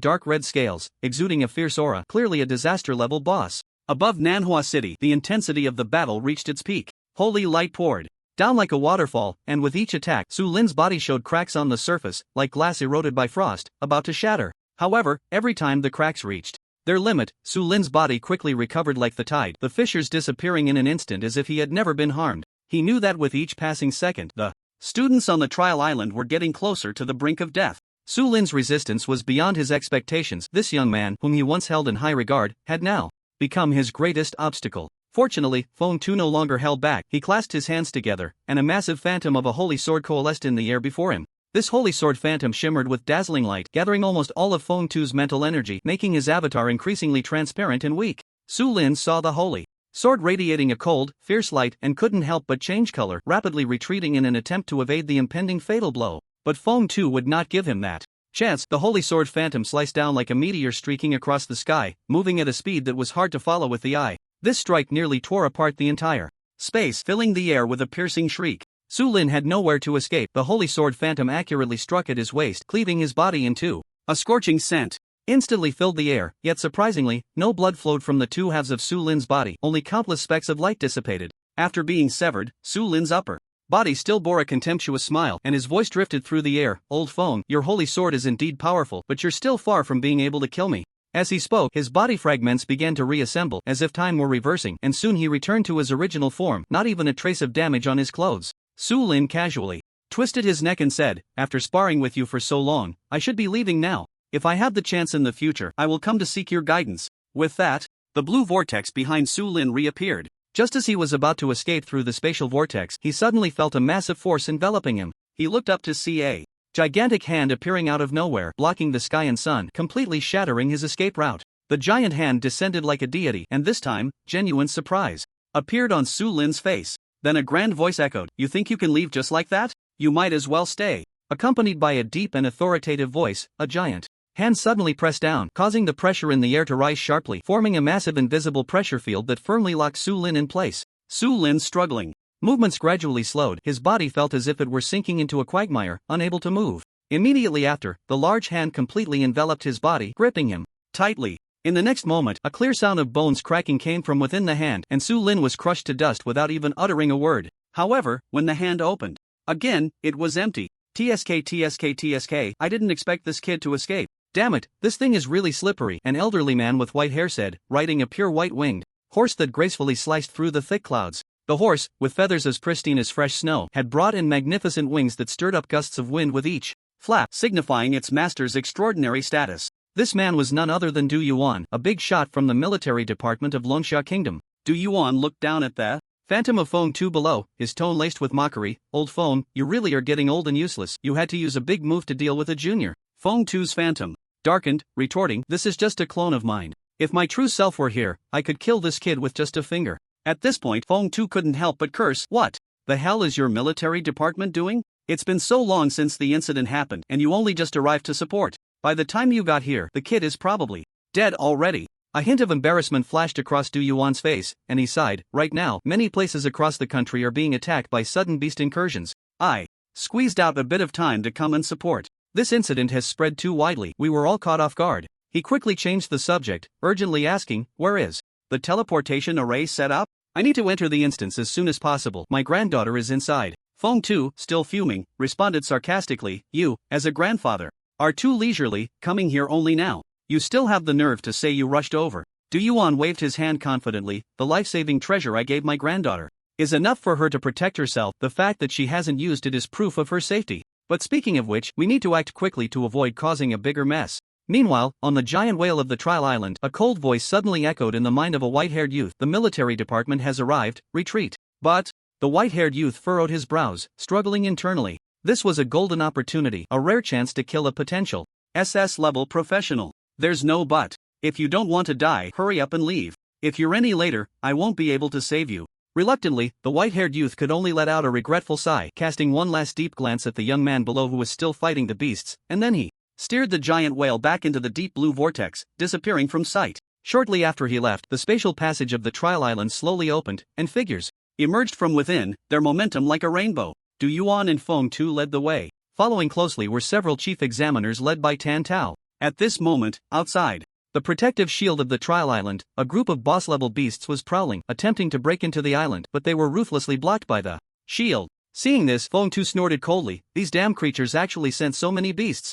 dark red scales, exuding a fierce aura, clearly a disaster-level boss. Above Manhwa City, the intensity of the battle reached its peak. Holy light poured down like a waterfall, and with each attack, Su Lin's body showed cracks on the surface, like glass eroded by frost, about to shatter. However, every time the cracks reached their limit, Su Lin's body quickly recovered like the tide, the fissures disappearing in an instant as if he had never been harmed. He knew that with each passing second, the students on the trial island were getting closer to the brink of death. Su Lin's resistance was beyond his expectations. This young man, whom he once held in high regard, had now become his greatest obstacle. Fortunately, Feng Tu no longer held back. He clasped his hands together, and a massive phantom of a holy sword coalesced in the air before him. This holy sword phantom shimmered with dazzling light, gathering almost all of Feng Tu's mental energy, making his avatar increasingly transparent and weak. Su Lin saw the holy sword radiating a cold, fierce light and couldn't help but change color, rapidly retreating in an attempt to evade the impending fatal blow. But Feng Tu would not give him that chance. The holy sword phantom sliced down like a meteor streaking across the sky, moving at a speed that was hard to follow with the eye. This strike nearly tore apart the entire space, filling the air with a piercing shriek. Su Lin had nowhere to escape. The holy sword phantom accurately struck at his waist, cleaving his body in two. A scorching scent instantly filled the air, yet surprisingly, no blood flowed from the two halves of Su Lin's body, only countless specks of light dissipated. After being severed, Su Lin's upper body still bore a contemptuous smile, and his voice drifted through the air. "Old Feng, your holy sword is indeed powerful, but you're still far from being able to kill me." As he spoke, his body fragments began to reassemble, as if time were reversing, and soon he returned to his original form, not even a trace of damage on his clothes. Su Lin casually twisted his neck and said, "After sparring with you for so long, I should be leaving now. If I have the chance in the future, I will come to seek your guidance." With that, the blue vortex behind Su Lin reappeared. Just as he was about to escape through the spatial vortex, he suddenly felt a massive force enveloping him. He looked up to see a gigantic hand appearing out of nowhere, blocking the sky and sun, completely shattering his escape route. The giant hand descended like a deity, and this time, genuine surprise appeared on Su Lin's face. Then a grand voice echoed, "You think you can leave just like that? You might as well stay." Accompanied by a deep and authoritative voice, a giant hand suddenly pressed down, causing the pressure in the air to rise sharply, forming a massive invisible pressure field that firmly locked Su Lin in place. Su Lin's struggling movements gradually slowed. His body felt as if it were sinking into a quagmire, unable to move. Immediately after, the large hand completely enveloped his body, gripping him tightly. In the next moment, a clear sound of bones cracking came from within the hand, and Su Lin was crushed to dust without even uttering a word. However, when the hand opened again, it was empty. TSK, I didn't expect this kid to escape. Damn it, this thing is really slippery," an elderly man with white hair said, riding a pure white-winged horse that gracefully sliced through the thick clouds. The horse, with feathers as pristine as fresh snow, had broad and magnificent wings that stirred up gusts of wind with each flap, signifying its master's extraordinary status. This man was none other than Du Yuan, a big shot from the military department of Longsha Kingdom. Du Yuan looked down at the phantom of Feng Tu below, his tone laced with mockery. "Old Feng, you really are getting old and useless. You had to use a big move to deal with a junior." Feng Tu's phantom darkened, retorting, "This is just a clone of mine. If my true self were here, I could kill this kid with just a finger." At this point, Feng Tu couldn't help but curse. "What the hell is your military department doing? It's been so long since the incident happened, and you only just arrived to support. By the time you got here, the kid is probably dead already." A hint of embarrassment flashed across Du Yuan's face, and he sighed. "Right now, many places across the country are being attacked by sudden beast incursions. I squeezed out a bit of time to come and support. This incident has spread too widely. We were all caught off guard. He quickly changed the subject, urgently asking, where is the teleportation array set up? I need to enter the instance as soon as possible. My granddaughter is inside. Feng Tu, still fuming, responded sarcastically, you, as a grandfather, are too leisurely, coming here only now. You still have the nerve to say you rushed over. Du Yuan waved his hand confidently. The life-saving treasure I gave my granddaughter is enough for her to protect herself. The fact that she hasn't used it is proof of her safety. But speaking of which, we need to act quickly to avoid causing a bigger mess. Meanwhile, on the giant whale of the trial island, a cold voice suddenly echoed in the mind of a white-haired youth. The military department has arrived, retreat. But the white-haired youth furrowed his brows, struggling internally. This was a golden opportunity, a rare chance to kill a potential SS-level professional. There's no but. If you don't want to die, hurry up and leave. If you're any later, I won't be able to save you. Reluctantly, the white-haired youth could only let out a regretful sigh, casting one last deep glance at the young man below who was still fighting the beasts, and then he steered the giant whale back into the deep blue vortex, disappearing from sight. Shortly after he left, the spatial passage of the trial island slowly opened, and figures emerged from within, their momentum like a rainbow. Du Yuan and Feng Tu led the way. Following closely were several chief examiners led by Tan Tao. At this moment, outside the protective shield of the trial island, a group of boss-level beasts was prowling, attempting to break into the island, but they were ruthlessly blocked by the shield. Seeing this, Feng Tu snorted coldly. These damn creatures actually sent so many beasts.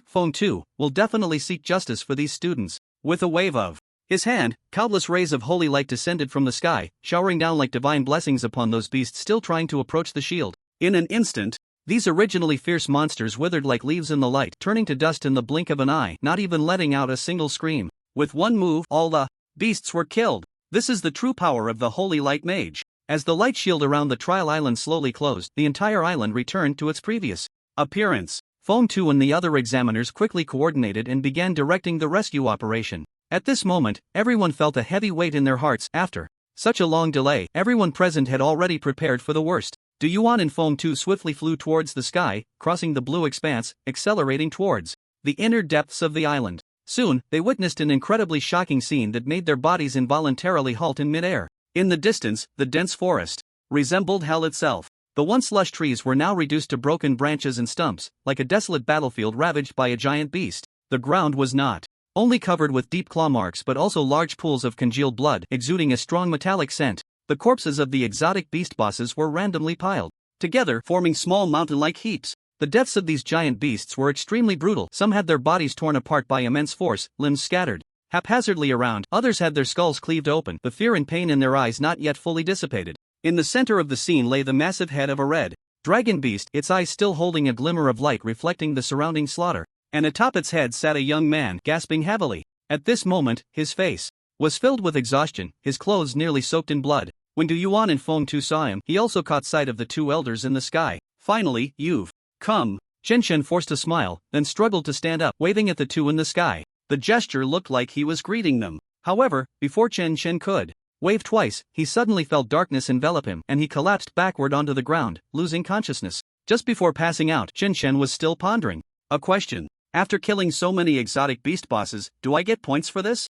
Feng Tu, will definitely seek justice for these students. With a wave of his hand, countless rays of holy light descended from the sky, showering down like divine blessings upon those beasts still trying to approach the shield. In an instant, these originally fierce monsters withered like leaves in the light, turning to dust in the blink of an eye, not even letting out a single scream. With one move, all the beasts were killed. This is the true power of the Holy Light Mage. As the light shield around the trial island slowly closed, the entire island returned to its previous appearance. Feng Tu and the other examiners quickly coordinated and began directing the rescue operation. At this moment, everyone felt a heavy weight in their hearts. After such a long delay, everyone present had already prepared for the worst. Du Yuan and Feng Tu swiftly flew towards the sky, crossing the blue expanse, accelerating towards the inner depths of the island. Soon, they witnessed an incredibly shocking scene that made their bodies involuntarily halt in midair. In the distance, the dense forest resembled hell itself. The once lush trees were now reduced to broken branches and stumps, like a desolate battlefield ravaged by a giant beast. The ground was not only covered with deep claw marks but also large pools of congealed blood, exuding a strong metallic scent. The corpses of the exotic beast bosses were randomly piled together, forming small mountain-like heaps. The deaths of these giant beasts were extremely brutal. Some had their bodies torn apart by immense force, limbs scattered haphazardly around. Others had their skulls cleaved open, the fear and pain in their eyes not yet fully dissipated. In the center of the scene lay the massive head of a red dragon beast, its eyes still holding a glimmer of light reflecting the surrounding slaughter. And atop its head sat a young man, gasping heavily. At this moment, his face was filled with exhaustion, his clothes nearly soaked in blood. When Du Yuan and Feng Tu saw him, he also caught sight of the two elders in the sky. Finally, you've come. Chen Chen forced a smile, then struggled to stand up, waving at the two in the sky. The gesture looked like he was greeting them. However, before Chen Chen could wave twice, he suddenly felt darkness envelop him, and he collapsed backward onto the ground, losing consciousness. Just before passing out, Chen Chen was still pondering a question. After killing so many exotic beast bosses, do I get points for this?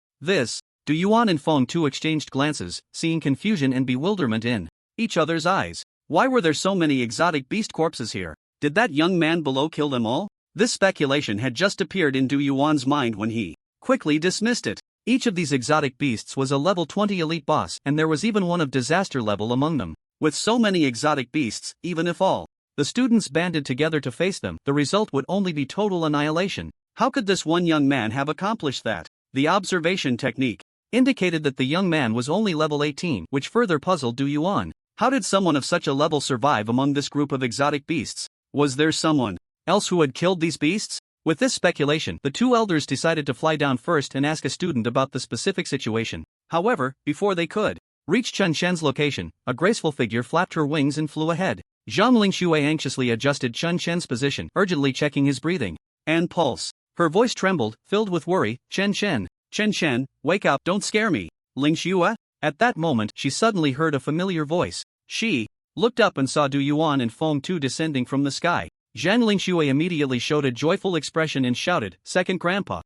Du Yuan and Feng Tu exchanged glances, seeing confusion and bewilderment in each other's eyes. Why were there so many exotic beast corpses here? Did that young man below kill them all? This speculation had just appeared in Du Yuan's mind when he quickly dismissed it. Each of these exotic beasts was a level 20 elite boss, and there was even one of disaster level among them. With so many exotic beasts, even if all the students banded together to face them, the result would only be total annihilation. How could this one young man have accomplished that? The observation technique indicated that the young man was only level 18, which further puzzled Du Yuan. How did someone of such a level survive among this group of exotic beasts? Was there someone else who had killed these beasts? With this speculation, the two elders decided to fly down first and ask a student about the specific situation. However, before they could reach Chen Shen's location, a graceful figure flapped her wings and flew ahead. Zhang Lingxue anxiously adjusted Chen Shen's position, urgently checking his breathing and pulse. Her voice trembled, filled with worry. Chen Shen, wake up, don't scare me. Lingxue? At that moment, she suddenly heard a familiar voice. She looked up and saw Du Yuan and Feng Tu descending from the sky. Zhang Lingxue immediately showed a joyful expression and shouted, Second Grandpa,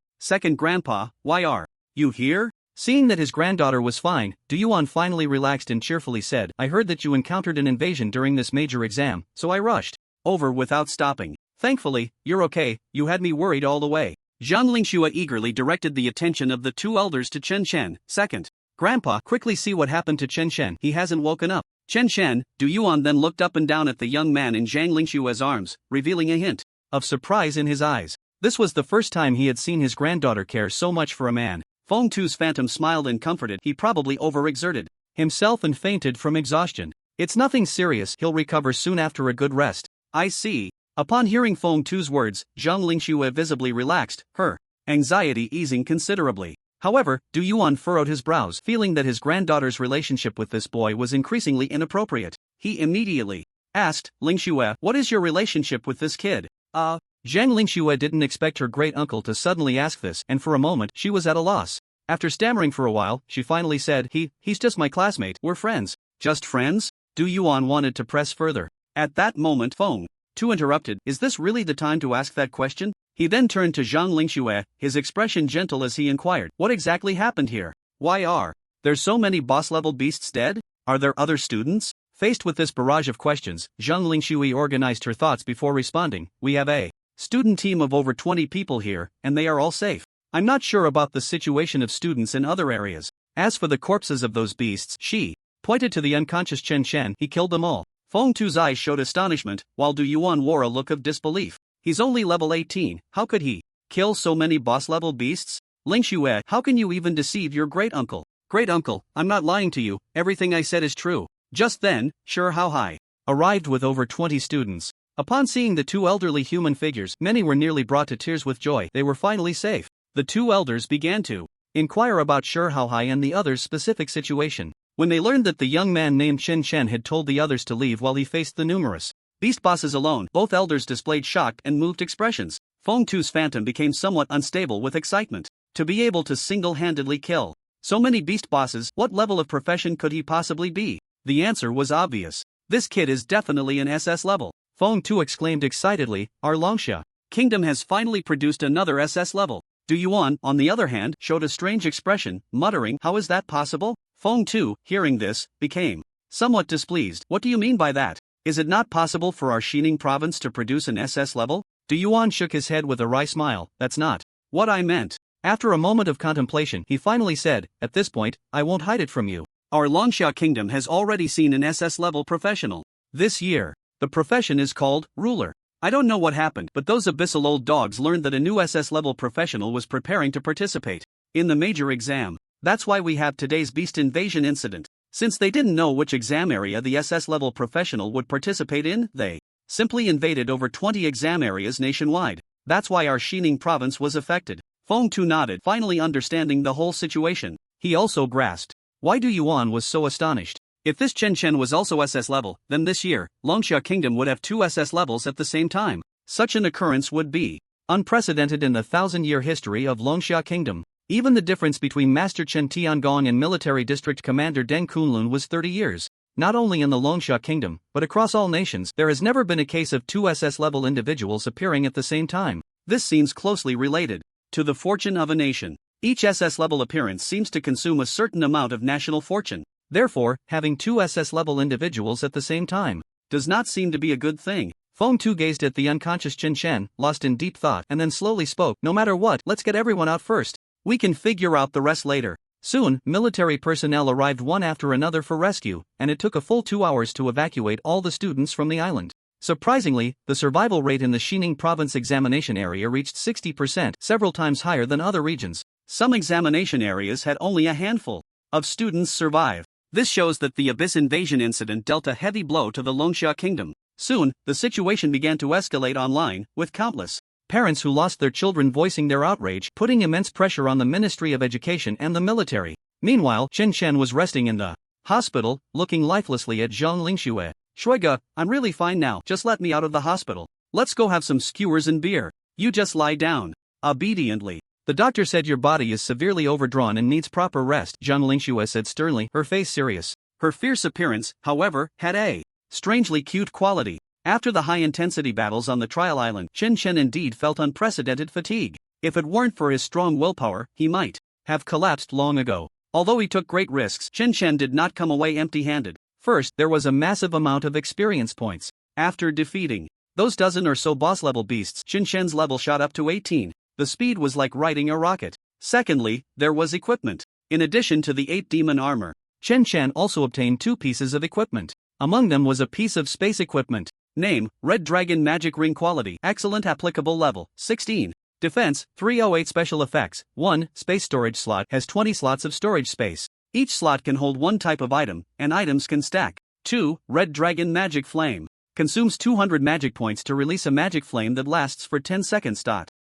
why are you here? Seeing that his granddaughter was fine, Du Yuan finally relaxed and cheerfully said, I heard that you encountered an invasion during this major exam, so I rushed over without stopping. Thankfully, you're okay, you had me worried all the way. Zhang Lingxue eagerly directed the attention of the two elders to Chen Shen. Second, Grandpa, quickly see what happened to Chen Shen. He hasn't woken up. Chen Shen, Du Yuan then looked up and down at the young man in Zhang Lingxue's arms, revealing a hint of surprise in his eyes. This was the first time he had seen his granddaughter care so much for a man. Feng Tu's phantom smiled and comforted. He probably overexerted himself and fainted from exhaustion. It's nothing serious, he'll recover soon after a good rest. I see. Upon hearing Feng Tu's words, Zhang Lingxue visibly relaxed, her anxiety easing considerably. However, Du Yuan furrowed his brows, feeling that his granddaughter's relationship with this boy was increasingly inappropriate. He immediately asked, Lingxue, what is your relationship with this kid? Zhang Lingxue didn't expect her great-uncle to suddenly ask this, and for a moment, she was at a loss. After stammering for a while, she finally said, he's just my classmate, we're friends. Just friends? Du Yuan wanted to press further. At that moment Feng Tu interrupted, is this really the time to ask that question? He then turned to Zhang Lingxue, his expression gentle as he inquired, what exactly happened here? Why are there so many boss-level beasts dead? Are there other students? Faced with this barrage of questions, Zhang Lingxue organized her thoughts before responding, we have a student team of over 20 people here, and they are all safe. I'm not sure about the situation of students in other areas. As for the corpses of those beasts, she pointed to the unconscious Chen Shen, he killed them all. Feng Tu's eyes showed astonishment, while Du Yuan wore a look of disbelief. He's only level 18, how could he kill so many boss-level beasts? Lingxue, how can you even deceive your great-uncle? Great-uncle, I'm not lying to you, everything I said is true. Just then, Sure How Hai arrived with over 20 students. Upon seeing the two elderly human figures, many were nearly brought to tears with joy. They were finally safe. The two elders began to inquire about Sure How Hai and the others' specific situation. When they learned that the young man named Chen Shen had told the others to leave while he faced the numerous beast bosses alone, both elders displayed shocked and moved expressions. Feng Tu's phantom became somewhat unstable with excitement. To be able to single-handedly kill so many beast bosses, what level of profession could he possibly be? The answer was obvious. This kid is definitely an SS level. Feng Tu exclaimed excitedly, our Longsha kingdom has finally produced another SS level. Du Yuan, on the other hand, showed a strange expression, muttering, how is that possible? Feng Tu, hearing this, became somewhat displeased. What do you mean by that? Is it not possible for our Xining province to produce an SS level? Du Yuan shook his head with a wry smile, that's not what I meant. After a moment of contemplation, he finally said, at this point, I won't hide it from you. Our Longsha kingdom has already seen an SS level professional this year. The profession is called ruler. I don't know what happened, but those abyssal old dogs learned that a new SS level professional was preparing to participate in the major exam. That's why we have today's beast invasion incident. Since they didn't know which exam area the SS level professional would participate in, they simply invaded over 20 exam areas nationwide. That's why our Xining province was affected. Feng Tu nodded, finally understanding the whole situation. He also grasped why Du Yuan was so astonished. If this Chen Shen was also SS level, then this year, Longsha Kingdom would have 2 SS levels at the same time. Such an occurrence would be unprecedented in the 1,000-year history of Longsha Kingdom. Even the difference between Master Chen Tiangong and Military District Commander Deng Kunlun was 30 years. Not only in the Longsha Kingdom, but across all nations, there has never been a case of 2 SS level individuals appearing at the same time. This seems closely related to the fortune of a nation. Each SS level appearance seems to consume a certain amount of national fortune. Therefore, having 2 SS level individuals at the same time does not seem to be a good thing. Feng Tu gazed at the unconscious Chen Shen, lost in deep thought, and then slowly spoke, no matter what, let's get everyone out first. We can figure out the rest later. Soon, military personnel arrived one after another for rescue, and it took a full 2 hours to evacuate all the students from the island. Surprisingly, the survival rate in the Xining province examination area reached 60%, several times higher than other regions. Some examination areas had only a handful of students survive. This shows that the Abyss invasion incident dealt a heavy blow to the Longsha Kingdom. Soon, the situation began to escalate online, with countless parents who lost their children voicing their outrage, putting immense pressure on the Ministry of Education and the military. Meanwhile, Chen Shen was resting in the hospital, looking lifelessly at Zhang Lingxue. Shuiga, I'm really fine now, just let me out of the hospital. Let's go have some skewers and beer. You just lie down. Obediently. The doctor said your body is severely overdrawn and needs proper rest, Zhang Lingxue said sternly, her face serious. Her fierce appearance, however, had a strangely cute quality. After the high-intensity battles on the trial island, Chen Shen indeed felt unprecedented fatigue. If it weren't for his strong willpower, he might have collapsed long ago. Although he took great risks, Chen Shen did not come away empty-handed. First, there was a massive amount of experience points. After defeating Those dozen or so boss-level beasts, Qinshen's level shot up to 18. The speed was like riding a rocket. Secondly, there was equipment. In addition to the 8 demon armor, Qinshen also obtained 2 pieces of equipment. Among them was a piece of space equipment. Name, Red Dragon Magic Ring Quality, Excellent Applicable Level, 16. Defense, 308 Special Effects, 1. Space storage slot has 20 slots of storage space. Each slot can hold one type of item, and items can stack. 2. Red Dragon Magic Flame. Consumes 200 magic points to release a magic flame that lasts for 10 seconds.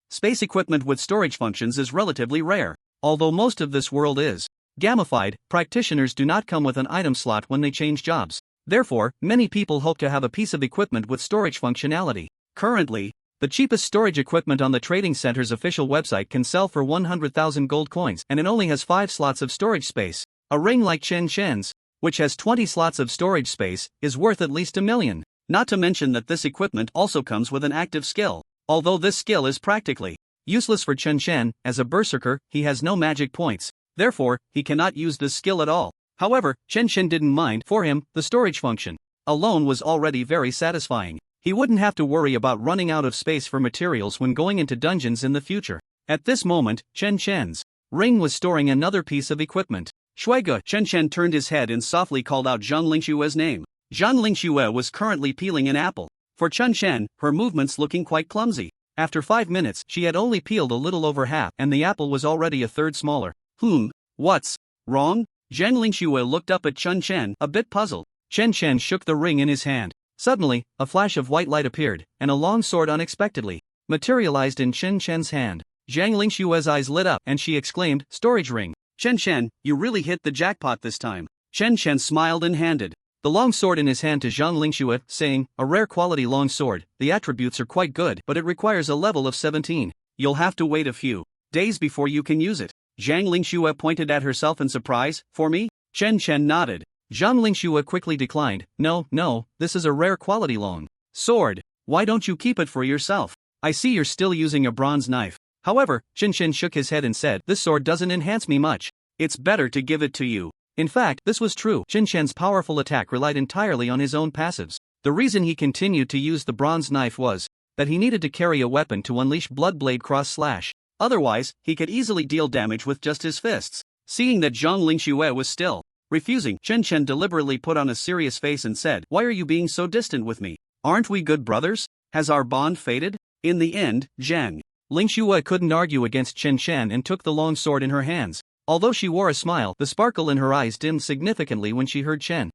Space equipment with storage functions is relatively rare. Although most of this world is gamified, practitioners do not come with an item slot when they change jobs. Therefore, many people hope to have a piece of equipment with storage functionality. Currently, the cheapest storage equipment on the Trading Center's official website can sell for 100,000 gold coins, and it only has 5 slots of storage space. A ring like Qinshen's, which has 20 slots of storage space, is worth at least $1 million. Not to mention that this equipment also comes with an active skill. Although this skill is practically useless for Qinshen, as a berserker, he has no magic points. Therefore, he cannot use this skill at all. However, Qinshen didn't mind. For him, the storage function alone was already very satisfying. He wouldn't have to worry about running out of space for materials when going into dungeons in the future. At this moment, Qinshen's ring was storing another piece of equipment. Shuige. Qinshen turned his head and softly called out Zhang Lingshue's name. Zhang Lingxue was currently peeling an apple. For Qinshen, her movements looking quite clumsy. After 5 minutes, she had only peeled a little over half, and the apple was already a third smaller. What's wrong? Zhang Lingxue looked up at Qinshen, a bit puzzled. Qinshen shook the ring in his hand. Suddenly, a flash of white light appeared, and a long sword unexpectedly materialized in Qinshen's hand. Zhang Lingshue's eyes lit up, and she exclaimed, "Storage ring. Qinshen, you really hit the jackpot this time." Qinshen smiled and handed the long sword in his hand to Zhang Lingxue, saying, "A rare quality long sword. The attributes are quite good, but it requires a level of 17. You'll have to wait a few days before you can use it." Zhang Lingxue pointed at herself in surprise. "For me?" Qinshen nodded. Zhang Lingxue quickly declined. No, this is a rare quality long sword. Why don't you keep it for yourself? I see you're still using a bronze knife." However, Qinshen shook his head and said, "This sword doesn't enhance me much. It's better to give it to you." In fact, this was true. Qinshen's powerful attack relied entirely on his own passives. The reason he continued to use the bronze knife was that he needed to carry a weapon to unleash Bloodblade Cross Slash. Otherwise, he could easily deal damage with just his fists. Seeing that Zhang Lingxue was still refusing, Qinshen deliberately put on a serious face and said, "Why are you being so distant with me? Aren't we good brothers? Has our bond faded?" In the end, Zhang Lingxue couldn't argue against Qinshen and took the long sword in her hands. Although she wore a smile, the sparkle in her eyes dimmed significantly when she heard Chen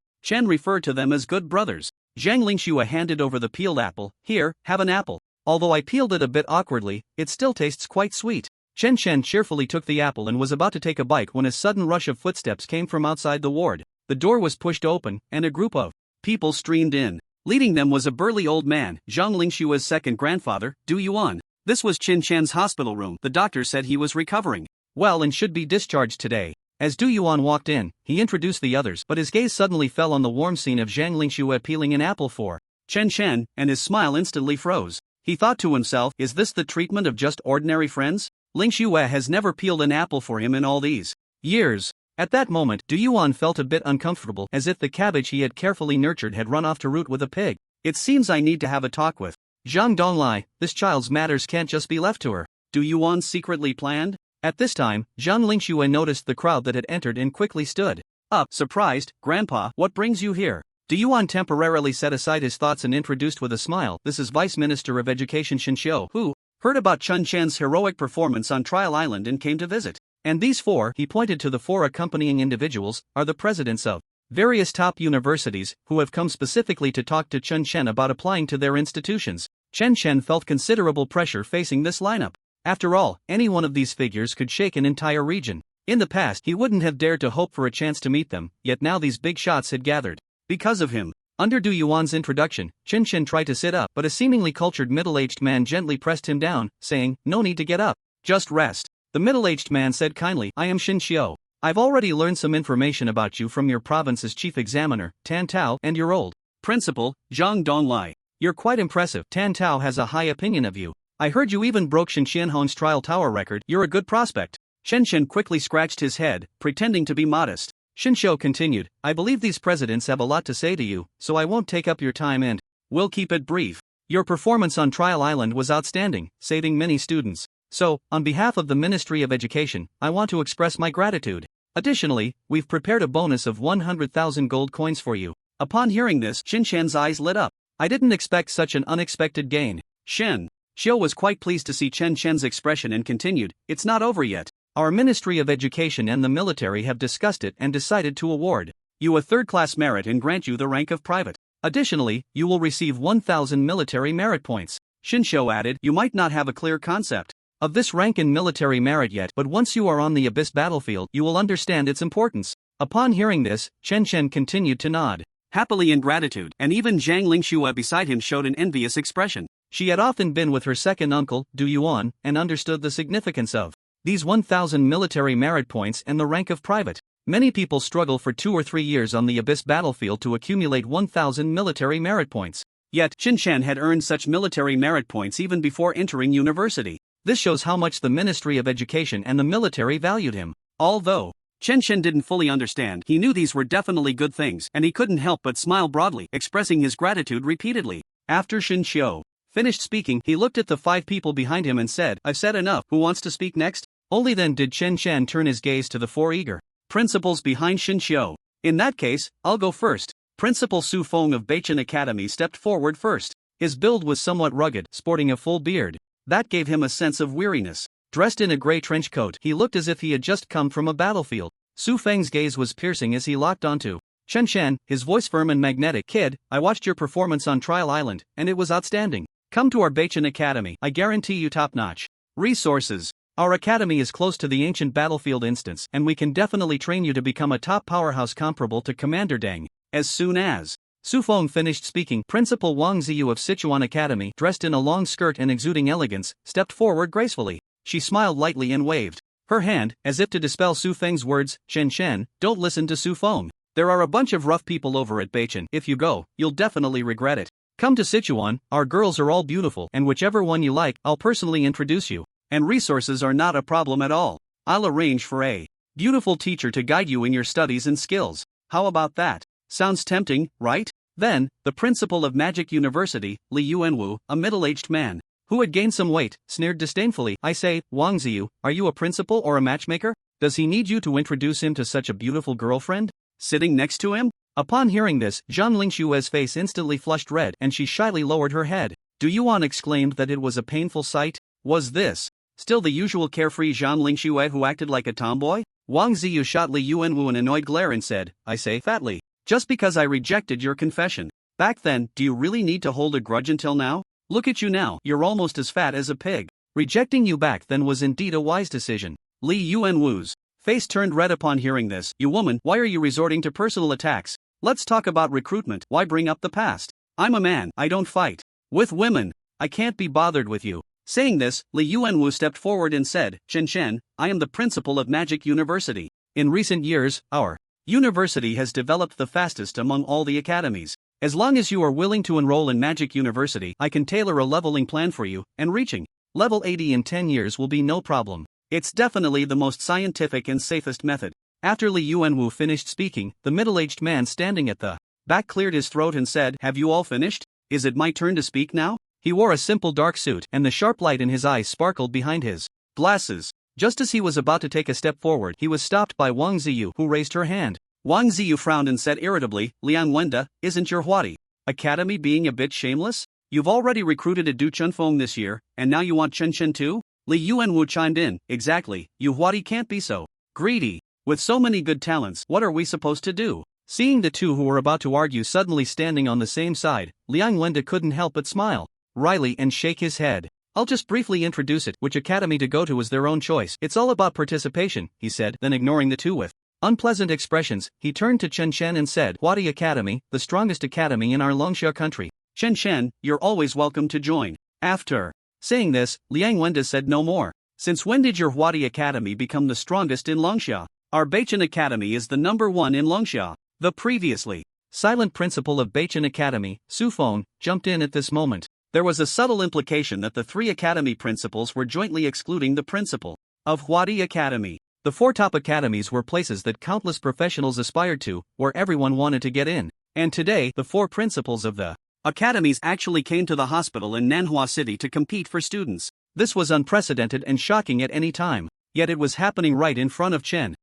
refer to them as good brothers. Zhang Lingxue handed over the peeled apple. "Here, have an apple. Although I peeled it a bit awkwardly, it still tastes quite sweet." Qinshen cheerfully took the apple and was about to take a bite when a sudden rush of footsteps came from outside the ward. The door was pushed open, and a group of people streamed in. Leading them was a burly old man, Zhang Lingshue's second grandfather, Du Yuan. This was Qinshen's hospital room. The doctor said he was recovering well and should be discharged today. As Du Yuan walked in, he introduced the others, but his gaze suddenly fell on the warm scene of Zhang Lingxue peeling an apple for Qinshen, and his smile instantly froze. He thought to himself, is this the treatment of just ordinary friends? Lingxue has never peeled an apple for him in all these years. At that moment, Du Yuan felt a bit uncomfortable, as if the cabbage he had carefully nurtured had run off to root with a pig. "It seems I need to have a talk with Zhang Donglai. This child's matters can't just be left to her." Du Yuan secretly planned. At this time, Zhang Lingxue noticed the crowd that had entered and quickly stood up, surprised. "Grandpa, what brings you here?" Du Yuan temporarily set aside his thoughts and introduced with a smile, "This is Vice Minister of Education Shinxiu, who heard about Qinshen's heroic performance on Trial Island and came to visit. And these 4," he pointed to the 4 accompanying individuals, "are the presidents of various top universities who have come specifically to talk to Qinshen about applying to their institutions." Qinshen felt considerable pressure facing this lineup. After all, any one of these figures could shake an entire region. In the past, he wouldn't have dared to hope for a chance to meet them, yet now these big shots had gathered because of him. Under Du Yuan's introduction, Qinshen tried to sit up, but a seemingly cultured middle-aged man gently pressed him down, saying, "No need to get up. Just rest." The middle-aged man said kindly, "I am Shinxiu. I've already learned some information about you from your province's chief examiner, Tan Tao, and your old principal, Zhang Donglai. You're quite impressive. Tan Tao has a high opinion of you. I heard you even broke Shen Qianhong's trial tower record. You're a good prospect." Qinshen quickly scratched his head, pretending to be modest. Shinxiu continued, "I believe these presidents have a lot to say to you, so I won't take up your time and will keep it brief. Your performance on Trial Island was outstanding, saving many students. So, on behalf of the Ministry of Education, I want to express my gratitude. Additionally, we've prepared a bonus of 100,000 gold coins for you. Upon hearing this, Shin Shen's eyes lit up. I didn't expect such an unexpected gain. Shen Xiu was quite pleased to see Chen Shen's expression and continued, it's not over yet. Our Ministry of Education and the military have discussed it and decided to award you a third-class merit and grant you the rank of private. Additionally, you will receive 1,000 military merit points. Shin Xiu added, you might not have a clear concept of this rank in military merit yet, but once you are on the Abyss battlefield, you will understand its importance. Upon hearing this, Chen Shen continued to nod happily in gratitude, and even Zhang Lingxue beside him showed an envious expression. She had often been with her second uncle, Du Yuan, and understood the significance of these 1,000 military merit points and the rank of private. Many people struggle for 2 or 3 years on the Abyss battlefield to accumulate 1,000 military merit points. Yet, Shin Shen had earned such military merit points even before entering university. This shows how much the Ministry of Education and the military valued him. Although Chen Shen didn't fully understand, he knew these were definitely good things, and he couldn't help but smile broadly, expressing his gratitude repeatedly. After Shin Xiu finished speaking, he looked at the 5 people behind him and said, I've said enough, who wants to speak next? Only then did Chen Shen turn his gaze to the 4 eager principals behind Shin Xiu. In that case, I'll go first. Principal Su Feng of Beichen Academy stepped forward first. His build was somewhat rugged, sporting a full beard. That gave him a sense of weariness. Dressed in a gray trench coat, he looked as if he had just come from a battlefield. Su Feng's gaze was piercing as he locked onto Chen Shen, his voice firm and magnetic. Kid, I watched your performance on Trial Island, and it was outstanding. Come to our Beichen Academy, I guarantee you top-notch resources. Our academy is close to the ancient battlefield instance, and we can definitely train you to become a top powerhouse comparable to Commander Deng. As soon as Su Feng finished speaking, Principal Wang Ziyu of Sichuan Academy, dressed in a long skirt and exuding elegance, stepped forward gracefully. She smiled lightly and waved her hand, as if to dispel Su Feng's words. Chen Shen, don't listen to Su Feng. There are a bunch of rough people over at Beichen. If you go, you'll definitely regret it. Come to Sichuan, our girls are all beautiful, and whichever one you like, I'll personally introduce you. And resources are not a problem at all. I'll arrange for a beautiful teacher to guide you in your studies and skills. How about that? Sounds tempting, right? Then, the principal of Magic University, Li Yuanwu, a middle-aged man who had gained some weight, sneered disdainfully. I say, Wang Ziyu, are you a principal or a matchmaker? Does he need you to introduce him to such a beautiful girlfriend sitting next to him? Upon hearing this, Zhang Lingshue's face instantly flushed red and she shyly lowered her head. Du Yuan exclaimed that it was a painful sight. Was this still the usual carefree Zhang Lingxue who acted like a tomboy? Wang Ziyu shot Li Yuanwu an annoyed glare and said, I say, fatly, just because I rejected your confession back then, do you really need to hold a grudge until now? Look at you now, you're almost as fat as a pig. Rejecting you back then was indeed a wise decision. Li Yuanwu's face turned red upon hearing this. You woman, why are you resorting to personal attacks? Let's talk about recruitment. Why bring up the past? I'm a man, I don't fight with women. I can't be bothered with you. Saying this, Li Yuanwu stepped forward and said, Chen Shen, I am the principal of Magic University. In recent years, our university has developed the fastest among all the academies. As long as you are willing to enroll in Magic University, I can tailor a leveling plan for you, and reaching level 80 in 10 years will be no problem. It's definitely the most scientific and safest method. After Li Yuanwu finished speaking, the middle-aged man standing at the back cleared his throat and said, Have you all finished? Is it my turn to speak now? He wore a simple dark suit, and the sharp light in his eyes sparkled behind his glasses. Just as he was about to take a step forward, he was stopped by Wang Ziyu, who raised her hand. Wang Ziyu frowned and said irritably, Liang Wenda, isn't your Huadi Academy being a bit shameless? You've already recruited a Du Chunfeng this year, and now you want Chen Shen too? Li Yuanwu chimed in, exactly, you Huadi can't be so greedy. With so many good talents, what are we supposed to do? Seeing the two who were about to argue suddenly standing on the same side, Liang Wenda couldn't help but smile wryly and shake his head. I'll just briefly introduce it. Which academy to go to is their own choice. It's all about participation, he said, then ignoring the two with unpleasant expressions, he turned to Chen Shen and said, Huadi Academy, the strongest academy in our Longxia country. Chen Shen, you're always welcome to join. After saying this, Liang Wenda said no more. Since when did your Huadi Academy become the strongest in Longxia? Our Beichen Academy is the number 1 in Longxia. The previously silent principal of Beichen Academy, Su Feng, jumped in at this moment. There was a subtle implication that the 3 academy principals were jointly excluding the principal of Huadi Academy. The 4 top academies were places that countless professionals aspired to, where everyone wanted to get in. And today, the 4 principals of the Academies actually came to the hospital in Manhwa City to compete for students. This was unprecedented and shocking at any time, yet it was happening right in front of Chun.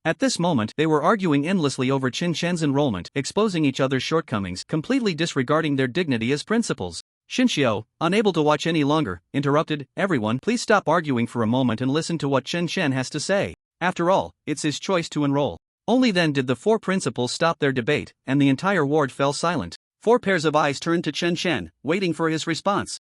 At this moment, they were arguing endlessly over Chen's enrollment, exposing each other's shortcomings, completely disregarding their dignity as principals. Shinxiu, unable to watch any longer, interrupted, "Everyone, please stop arguing for a moment and listen to what Chen has to say. After all, it's his choice to enroll." Only then did the four principals stop their debate, and the entire ward fell silent. Four pairs of eyes turned to Chen, waiting for his response.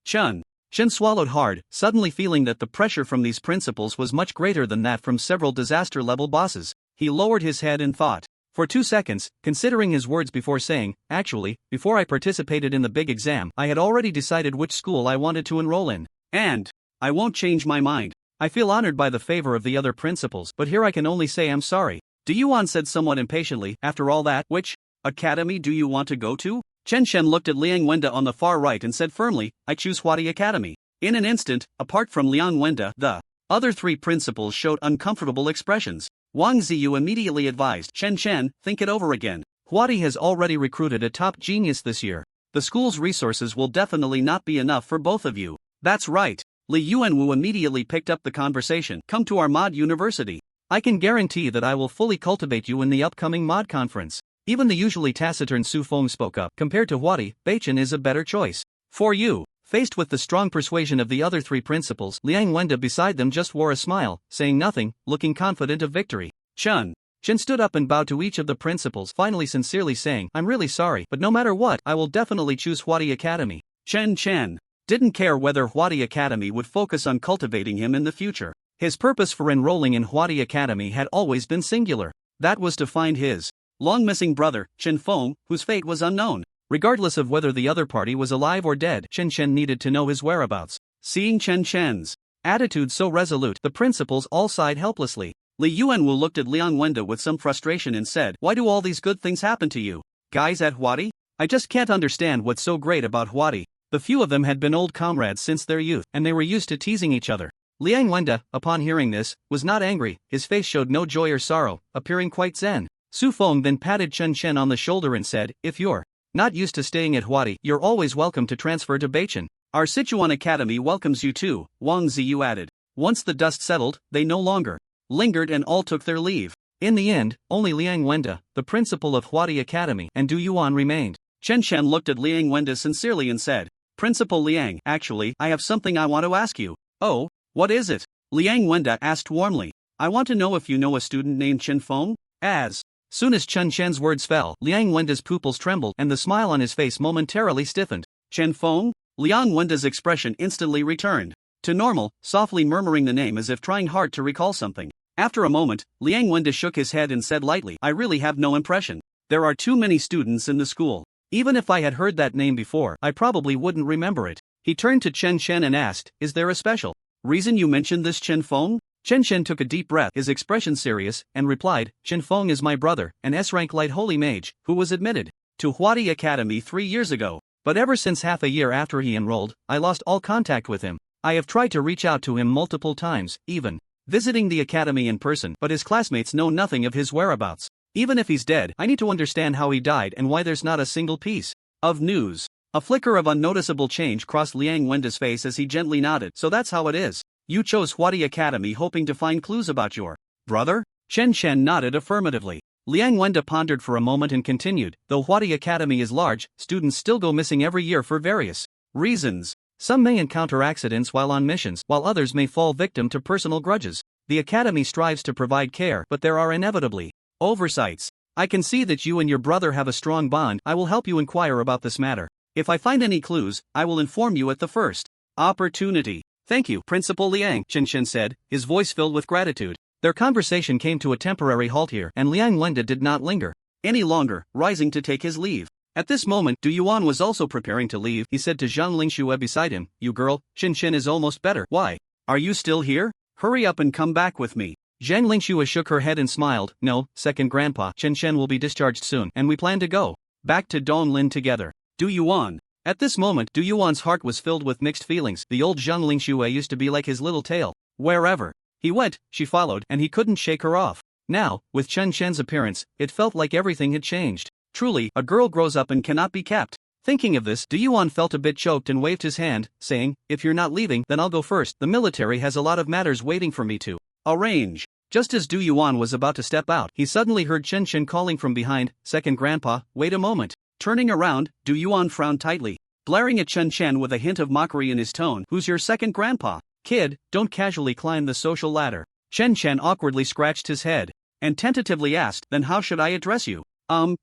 Chen swallowed hard, suddenly feeling that the pressure from these principals was much greater than that from several disaster-level bosses. He lowered his head and thought. For 2 seconds, considering his words before saying, "Actually, before I participated in the big exam, I had already decided which school I wanted to enroll in. And I won't change my mind. I feel honored by the favor of the other principals, but here I can only say I'm sorry." Yuan said somewhat impatiently, "After all that, which academy do you want to go to?" Chen looked at Liang Wenda on the far right and said firmly, "I choose Huadi Academy." In an instant, apart from Liang Wenda, the other 3 principals showed uncomfortable expressions. Wang Ziyu immediately advised Chen, "Think it over again. Huadi has already recruited a top genius this year. The school's resources will definitely not be enough for both of you." "That's right." Li Yuanwu immediately picked up the conversation. "Come to our mod university. I can guarantee that I will fully cultivate you in the upcoming mod conference." Even the usually taciturn Su Feng spoke up. "Compared to Huadi, Beichen is a better choice for you." Faced with the strong persuasion of the other 3 principals, Liang Wenda beside them just wore a smile, saying nothing, looking confident of victory. Chen stood up and bowed to each of the principals, finally sincerely saying, "I'm really sorry, but no matter what, I will definitely choose Huadi Academy." Chen didn't care whether Huadi Academy would focus on cultivating him in the future. His purpose for enrolling in Huadi Academy had always been singular. That was to find his long-missing brother, Chen Feng, whose fate was unknown. Regardless of whether the other party was alive or dead, Chen needed to know his whereabouts. Seeing Chen's attitude so resolute, the principals all sighed helplessly. Li Yuanwu looked at Liang Wenda with some frustration and said, "Why do all these good things happen to you guys at Huadi? I just can't understand what's so great about Huadi." The few of them had been old comrades since their youth, and they were used to teasing each other. Liang Wenda, upon hearing this, was not angry. His face showed no joy or sorrow, appearing quite zen. Su Feng then patted Chen on the shoulder and said, "If you're not used to staying at Huadi, you're always welcome to transfer to Beichen. Our Sichuan Academy welcomes you too," Wang Ziyu added. Once the dust settled, they no longer lingered and all took their leave. In the end, only Liang Wenda, the principal of Huadi Academy, and Du Yuan remained. Chen looked at Liang Wenda sincerely and said, "Principal Liang, actually, I have something I want to ask you." "Oh, what is it?" Liang Wenda asked warmly. "I want to know if you know a student named Chen Feng." As soon as Chen's words fell, Liang Wenda's pupils trembled and the smile on his face momentarily stiffened. "Chen Feng?" Liang Wenda's expression instantly returned to normal, softly murmuring the name as if trying hard to recall something. After a moment, Liang Wenda shook his head and said lightly, "I really have no impression. There are too many students in the school. Even if I had heard that name before, I probably wouldn't remember it." He turned to Chen and asked, "Is there a special reason you mentioned this Chen Feng?" Chen took a deep breath, his expression serious, and replied, "Chen Feng is my brother, an S-rank light holy mage, who was admitted to Huadi Academy 3 years ago. But ever since half a year after he enrolled, I lost all contact with him. I have tried to reach out to him multiple times, even visiting the academy in person, but his classmates know nothing of his whereabouts. Even if he's dead, I need to understand how he died and why there's not a single piece of news." A flicker of unnoticeable change crossed Liang Wenda's face as he gently nodded. "So that's how it is. You chose Huadi Academy hoping to find clues about your brother?" Chen nodded affirmatively. Liang Wenda pondered for a moment and continued, "Though Huadi Academy is large, students still go missing every year for various reasons. Some may encounter accidents while on missions, while others may fall victim to personal grudges. The academy strives to provide care, but there are inevitably oversights. I can see that you and your brother have a strong bond. I will help you inquire about this matter. If I find any clues, I will inform you at the first opportunity." "Thank you, Principal Liang," Chen said, his voice filled with gratitude. Their conversation came to a temporary halt here, and Liang Wenda did not linger any longer, rising to take his leave. At this moment, Du Yuan was also preparing to leave. He said to Zhang Lingxue beside him, "You girl, Chen is almost better. Why are you still here? Hurry up and come back with me." Zhang Lingxue shook her head and smiled. "No, second grandpa, Chen will be discharged soon, and we plan to go back to Donglin together." Du Yuan. At this moment, Du Yuan's heart was filled with mixed feelings. The old Zhang Lingxue used to be like his little tail. Wherever he went, she followed, and he couldn't shake her off. Now, with Chen's appearance, it felt like everything had changed. Truly, a girl grows up and cannot be kept. Thinking of this, Du Yuan felt a bit choked and waved his hand, saying, if you're not leaving, then I'll go first. The military has a lot of matters waiting for me to arrange. Just as Du Yuan was about to step out, he suddenly heard Chen Chen calling from behind, second grandpa, wait a moment. Turning around, Du Yuan frowned tightly, glaring at Chen Chen with a hint of mockery in his tone. Who's your second grandpa? Kid, don't casually climb the social ladder. Chen Chen awkwardly scratched his head and tentatively asked, then how should I address you?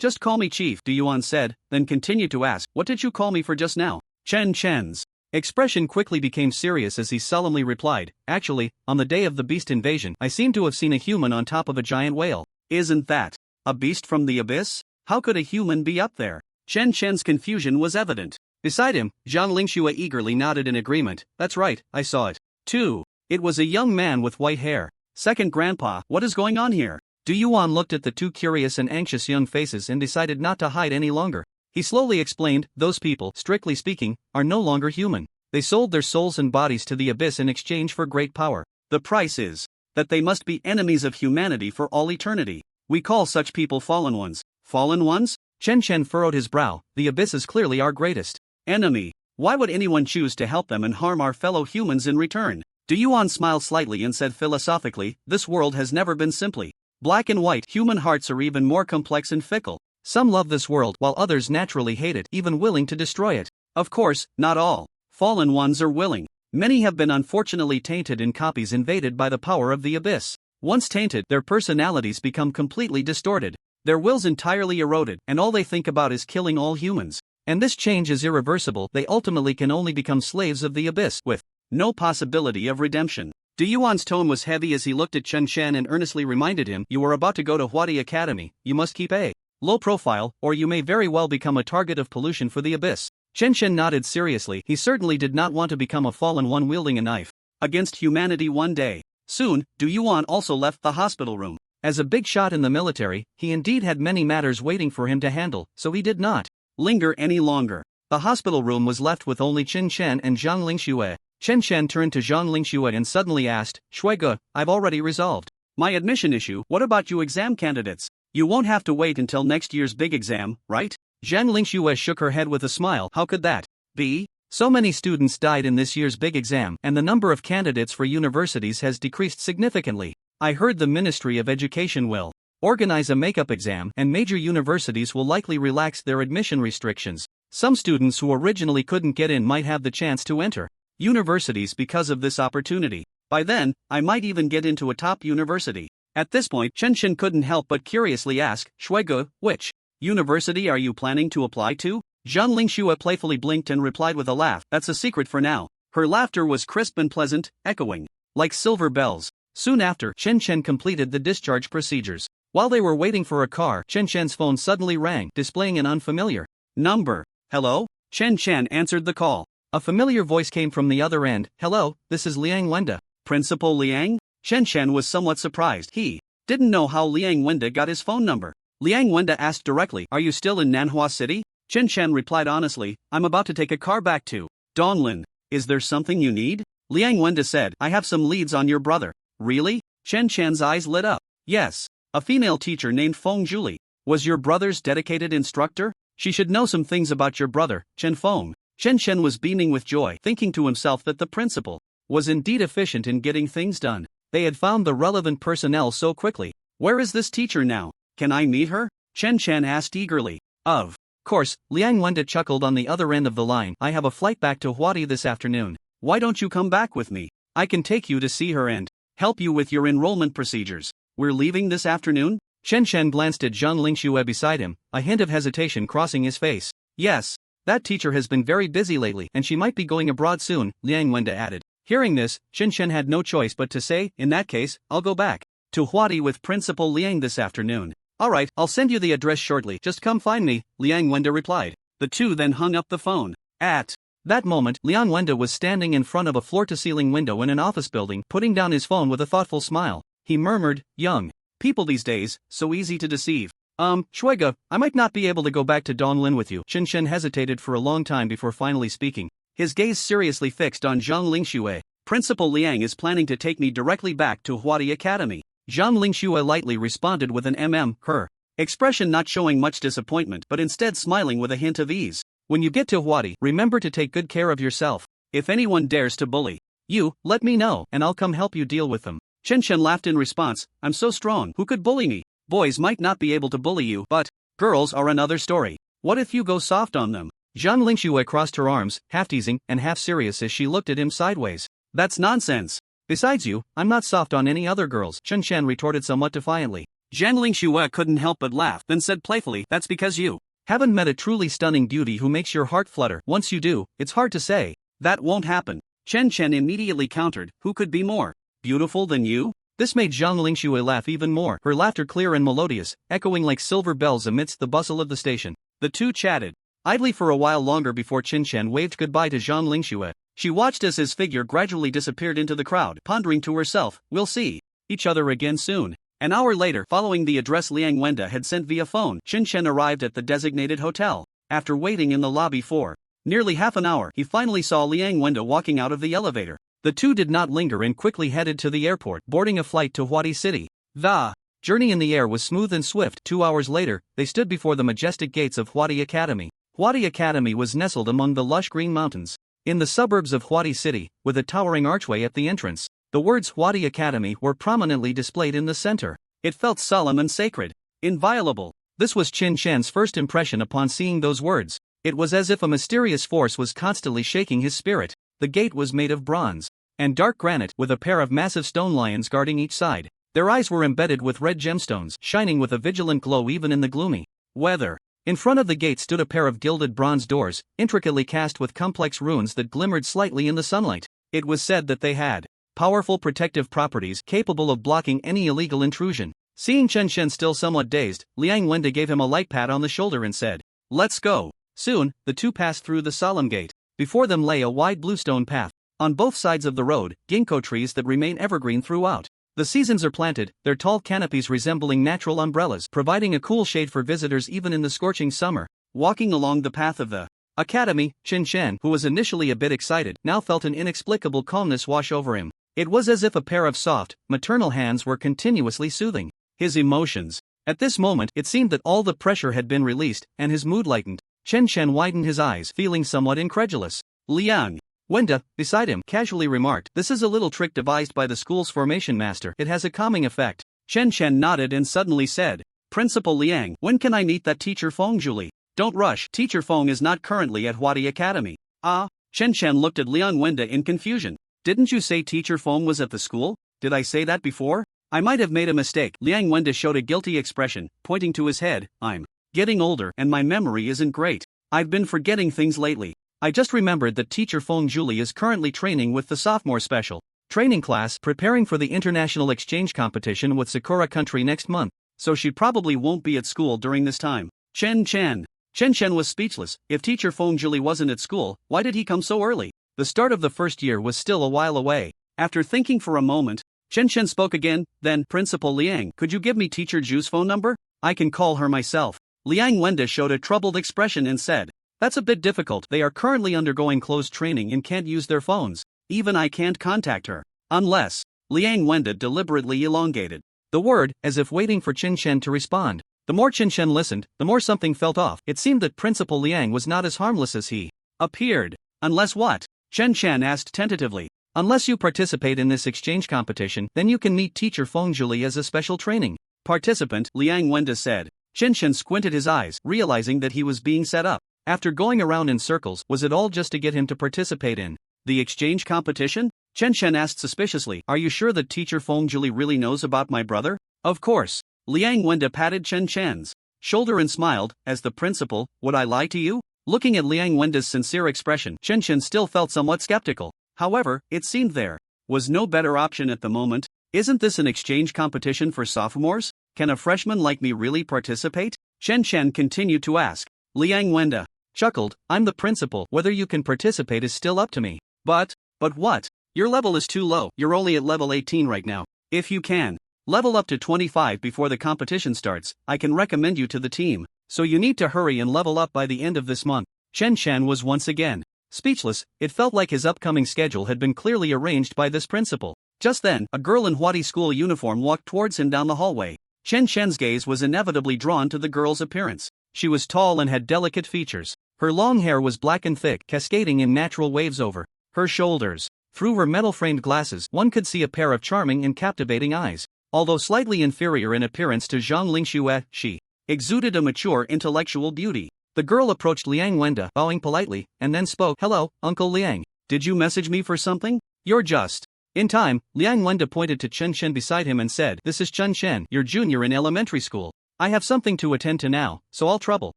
Just call me Chief, Du Yuan said, then continued to ask, what did you call me for just now? Chen Chen's expression quickly became serious as he solemnly replied, actually, on the day of the beast invasion, I seem to have seen a human on top of a giant whale. Isn't that a beast from the abyss? How could a human be up there? Chen Chen's confusion was evident. Beside him, Zhang Lingxue eagerly nodded in agreement. That's right, I saw it. 2. It was a young man with white hair. Second grandpa, what is going on here? Du Yuan looked at the two curious and anxious young faces and decided not to hide any longer. He slowly explained, those people, strictly speaking, are no longer human. They sold their souls and bodies to the abyss in exchange for great power. The price is that they must be enemies of humanity for all eternity. We call such people fallen ones. Fallen ones? Chen Chen furrowed his brow. The abyss is clearly our greatest enemy. Why would anyone choose to help them and harm our fellow humans in return? Du Yuan smiled slightly and said philosophically, this world has never been simply black and white. Human hearts are even more complex and fickle. Some love this world while others naturally hate it, even willing to destroy it. Of course, not all fallen ones are willing. Many have been unfortunately tainted in copies invaded by the power of the abyss. Once tainted, their personalities become completely distorted. Their wills entirely eroded, and all they think about is killing all humans. And this change is irreversible. They ultimately can only become slaves of the abyss, with no possibility of redemption. Du Yuan's tone was heavy as he looked at Chen Chen and earnestly reminded him, you are about to go to Huadi Academy, you must keep a low profile, or you may very well become a target of pollution for the abyss. Chen Chen nodded seriously. He certainly did not want to become a fallen one wielding a knife against humanity one day. Soon, Du Yuan also left the hospital room. As a big shot in the military, he indeed had many matters waiting for him to handle, so he did not linger any longer. The hospital room was left with only Chen Chen and Zhang Lingxue. Chen Chen turned to Zhang Lingxue and suddenly asked, Shuige, I've already resolved my admission issue. What about you exam candidates? You won't have to wait until next year's big exam, right? Zhang Lingxue shook her head with a smile. How could that be? So many students died in this year's big exam, and the number of candidates for universities has decreased significantly. I heard the Ministry of Education will organize a makeup exam, and major universities will likely relax their admission restrictions. Some students who originally couldn't get in might have the chance to enter universities because of this opportunity. By then, I might even get into a top university. At this point, Chen Chen couldn't help but curiously ask, Shuige, which university are you planning to apply to? Zhang Lingxue playfully blinked and replied with a laugh, that's a secret for now. Her laughter was crisp and pleasant, echoing like silver bells. Soon after, Chen Chen completed the discharge procedures. While they were waiting for a car, Chen Chen's phone suddenly rang, displaying an unfamiliar number. Hello? Chen Chen answered the call. A familiar voice came from the other end. Hello, this is Liang Wenda. Principal Liang? Chen Chen was somewhat surprised. He didn't know how Liang Wenda got his phone number. Liang Wenda asked directly, are you still in Manhwa City? Chen Chen replied honestly, I'm about to take a car back to Donlin. Is there something you need? Liang Wenda said, I have some leads on your brother. Really? Chen Chen's eyes lit up. Yes. A female teacher named Feng Julie was your brother's dedicated instructor? She should know some things about your brother, Chen Feng. Chen Chen was beaming with joy, thinking to himself that the principal was indeed efficient in getting things done. They had found the relevant personnel so quickly. Where is this teacher now? Can I meet her? Chen Chen asked eagerly. Of course, Liang Wenda chuckled on the other end of the line. I have a flight back to Huadi this afternoon. Why don't you come back with me? I can take you to see her and help you with your enrollment procedures. We're leaving this afternoon? Chen Chen glanced at Zhang Lingxue beside him, a hint of hesitation crossing his face. Yes. That teacher has been very busy lately, and she might be going abroad soon, Liang Wenda added. Hearing this, Chen Chen had no choice but to say, in that case, I'll go back to Huadi with Principal Liang this afternoon. Alright, I'll send you the address shortly, just come find me, Liang Wenda replied. The two then hung up the phone. At that moment, Liang Wenda was standing in front of a floor-to-ceiling window in an office building, putting down his phone with a thoughtful smile. He murmured, young people these days, so easy to deceive. Shuige, I might not be able to go back to Donglin with you. Chen Chen hesitated for a long time before finally speaking, his gaze seriously fixed on Zhang Lingxue. Principal Liang is planning to take me directly back to Huadi Academy. Zhang Lingxue lightly responded with an her expression not showing much disappointment but instead smiling with a hint of ease. When you get to Huadi, remember to take good care of yourself. If anyone dares to bully you, let me know and I'll come help you deal with them. Chen Chen laughed in response, I'm so strong, who could bully me? Boys might not be able to bully you, but girls are another story. What if you go soft on them? Zhang Lingxue crossed her arms, half teasing and half serious as she looked at him sideways. That's nonsense. Besides you, I'm not soft on any other girls, Chen Chen retorted somewhat defiantly. Zhang Lingxue couldn't help but laugh, then said playfully, that's because you haven't met a truly stunning beauty who makes your heart flutter. Once you do, it's hard to say that won't happen. Chen Chen immediately countered, who could be more beautiful than you? This made Zhang Lingxue laugh even more, her laughter clear and melodious, echoing like silver bells amidst the bustle of the station. The two chatted idly for a while longer before Chen Chen waved goodbye to Zhang Lingxue. She watched as his figure gradually disappeared into the crowd, pondering to herself, we'll see each other again soon. An hour later, following the address Liang Wenda had sent via phone, Chen Chen arrived at the designated hotel. After waiting in the lobby for nearly half an hour, he finally saw Liang Wenda walking out of the elevator. The two did not linger and quickly headed to the airport, boarding a flight to Huadi City. The journey in the air was smooth and swift. 2 hours later, they stood before the majestic gates of Huadi Academy. Huadi Academy was nestled among the lush green mountains in the suburbs of Huadi City, with a towering archway at the entrance. The words Huadi Academy were prominently displayed in the center. It felt solemn and sacred, inviolable. This was Chen Chen's first impression upon seeing those words. It was as if a mysterious force was constantly shaking his spirit. The gate was made of bronze and dark granite, with a pair of massive stone lions guarding each side. Their eyes were embedded with red gemstones, shining with a vigilant glow even in the gloomy weather. In front of the gate stood a pair of gilded bronze doors, intricately cast with complex runes that glimmered slightly in the sunlight. It was said that they had powerful protective properties capable of blocking any illegal intrusion. Seeing Chen Chen still somewhat dazed, Liang Wenda gave him a light pat on the shoulder and said, let's go. Soon, the two passed through the solemn gate. Before them lay a wide bluestone path. On both sides of the road, ginkgo trees that remain evergreen throughout the seasons are planted, their tall canopies resembling natural umbrellas, providing a cool shade for visitors even in the scorching summer. Walking along the path of the academy, Chen Chen, who was initially a bit excited, now felt an inexplicable calmness wash over him. It was as if a pair of soft, maternal hands were continuously soothing his emotions. At this moment, it seemed that all the pressure had been released, and his mood lightened. Chen Chen widened his eyes, feeling somewhat incredulous. Liang Wenda, beside him, casually remarked, this is a little trick devised by the school's formation master. It has a calming effect. Chen Chen nodded and suddenly said, Principal Liang, when can I meet that teacher Feng Julie? Don't rush, Teacher Feng is not currently at Huadi Academy. Ah? Chen Chen looked at Liang Wenda in confusion. Didn't you say Teacher Feng was at the school? Did I say that before? I might have made a mistake. Liang Wenda showed a guilty expression, pointing to his head. I'm getting older and my memory isn't great. I've been forgetting things lately. I just remembered that Teacher Feng Julie is currently training with the sophomore special training class, preparing for the international exchange competition with Sakura country next month, so she probably won't be at school during this time. Chen Chen was speechless. If Teacher Feng Julie wasn't at school, why did he come so early? The start of the first year was still a while away. After thinking for a moment, Chen spoke again, then, Principal Liang, could you give me Teacher Ju's phone number? I can call her myself. Liang Wenda showed a troubled expression and said, that's a bit difficult. They are currently undergoing closed training and can't use their phones. Even I can't contact her. Unless. Liang Wenda deliberately elongated the word, as if waiting for Chen Chen to respond. The more Chen Chen listened, the more something felt off. It seemed that Principal Liang was not as harmless as he appeared. Unless what? Chen Chen asked tentatively. Unless you participate in this exchange competition, then you can meet Teacher Feng Julie as a special training participant, Liang Wenda said. Chen squinted his eyes, realizing that he was being set up. After going around in circles, was it all just to get him to participate in the exchange competition? Chen asked suspiciously, are you sure that Teacher Feng Julie really knows about my brother? Of course. Liang Wenda patted Chen Chen's shoulder and smiled, as the principal, would I lie to you? Looking at Liang Wenda's sincere expression, Chen still felt somewhat skeptical. However, it seemed there was no better option at the moment. Isn't this an exchange competition for sophomores? Can a freshman like me really participate? Chen continued to ask. Liang Wenda chuckled, I'm the principal, whether you can participate is still up to me. But what? Your level is too low, you're only at level 18 right now. If you can level up to 25 before the competition starts, I can recommend you to the team. So you need to hurry and level up by the end of this month. Chen was once again speechless. It felt like his upcoming schedule had been clearly arranged by this principal. Just then, a girl in Huadi school uniform walked towards him down the hallway. Chen Shen's gaze was inevitably drawn to the girl's appearance. She was tall and had delicate features. Her long hair was black and thick, cascading in natural waves over her shoulders. Through her metal-framed glasses, one could see a pair of charming and captivating eyes. Although slightly inferior in appearance to Zhang Lingxue, she exuded a mature intellectual beauty. The girl approached Liang Wenda, bowing politely, and then spoke, "Hello, Uncle Liang. Did you message me for something? You're just." In time, Liang Wenda pointed to Chen Shen beside him and said, "This is Chen Shen, your junior in elementary school. I have something to attend to now, so I'll trouble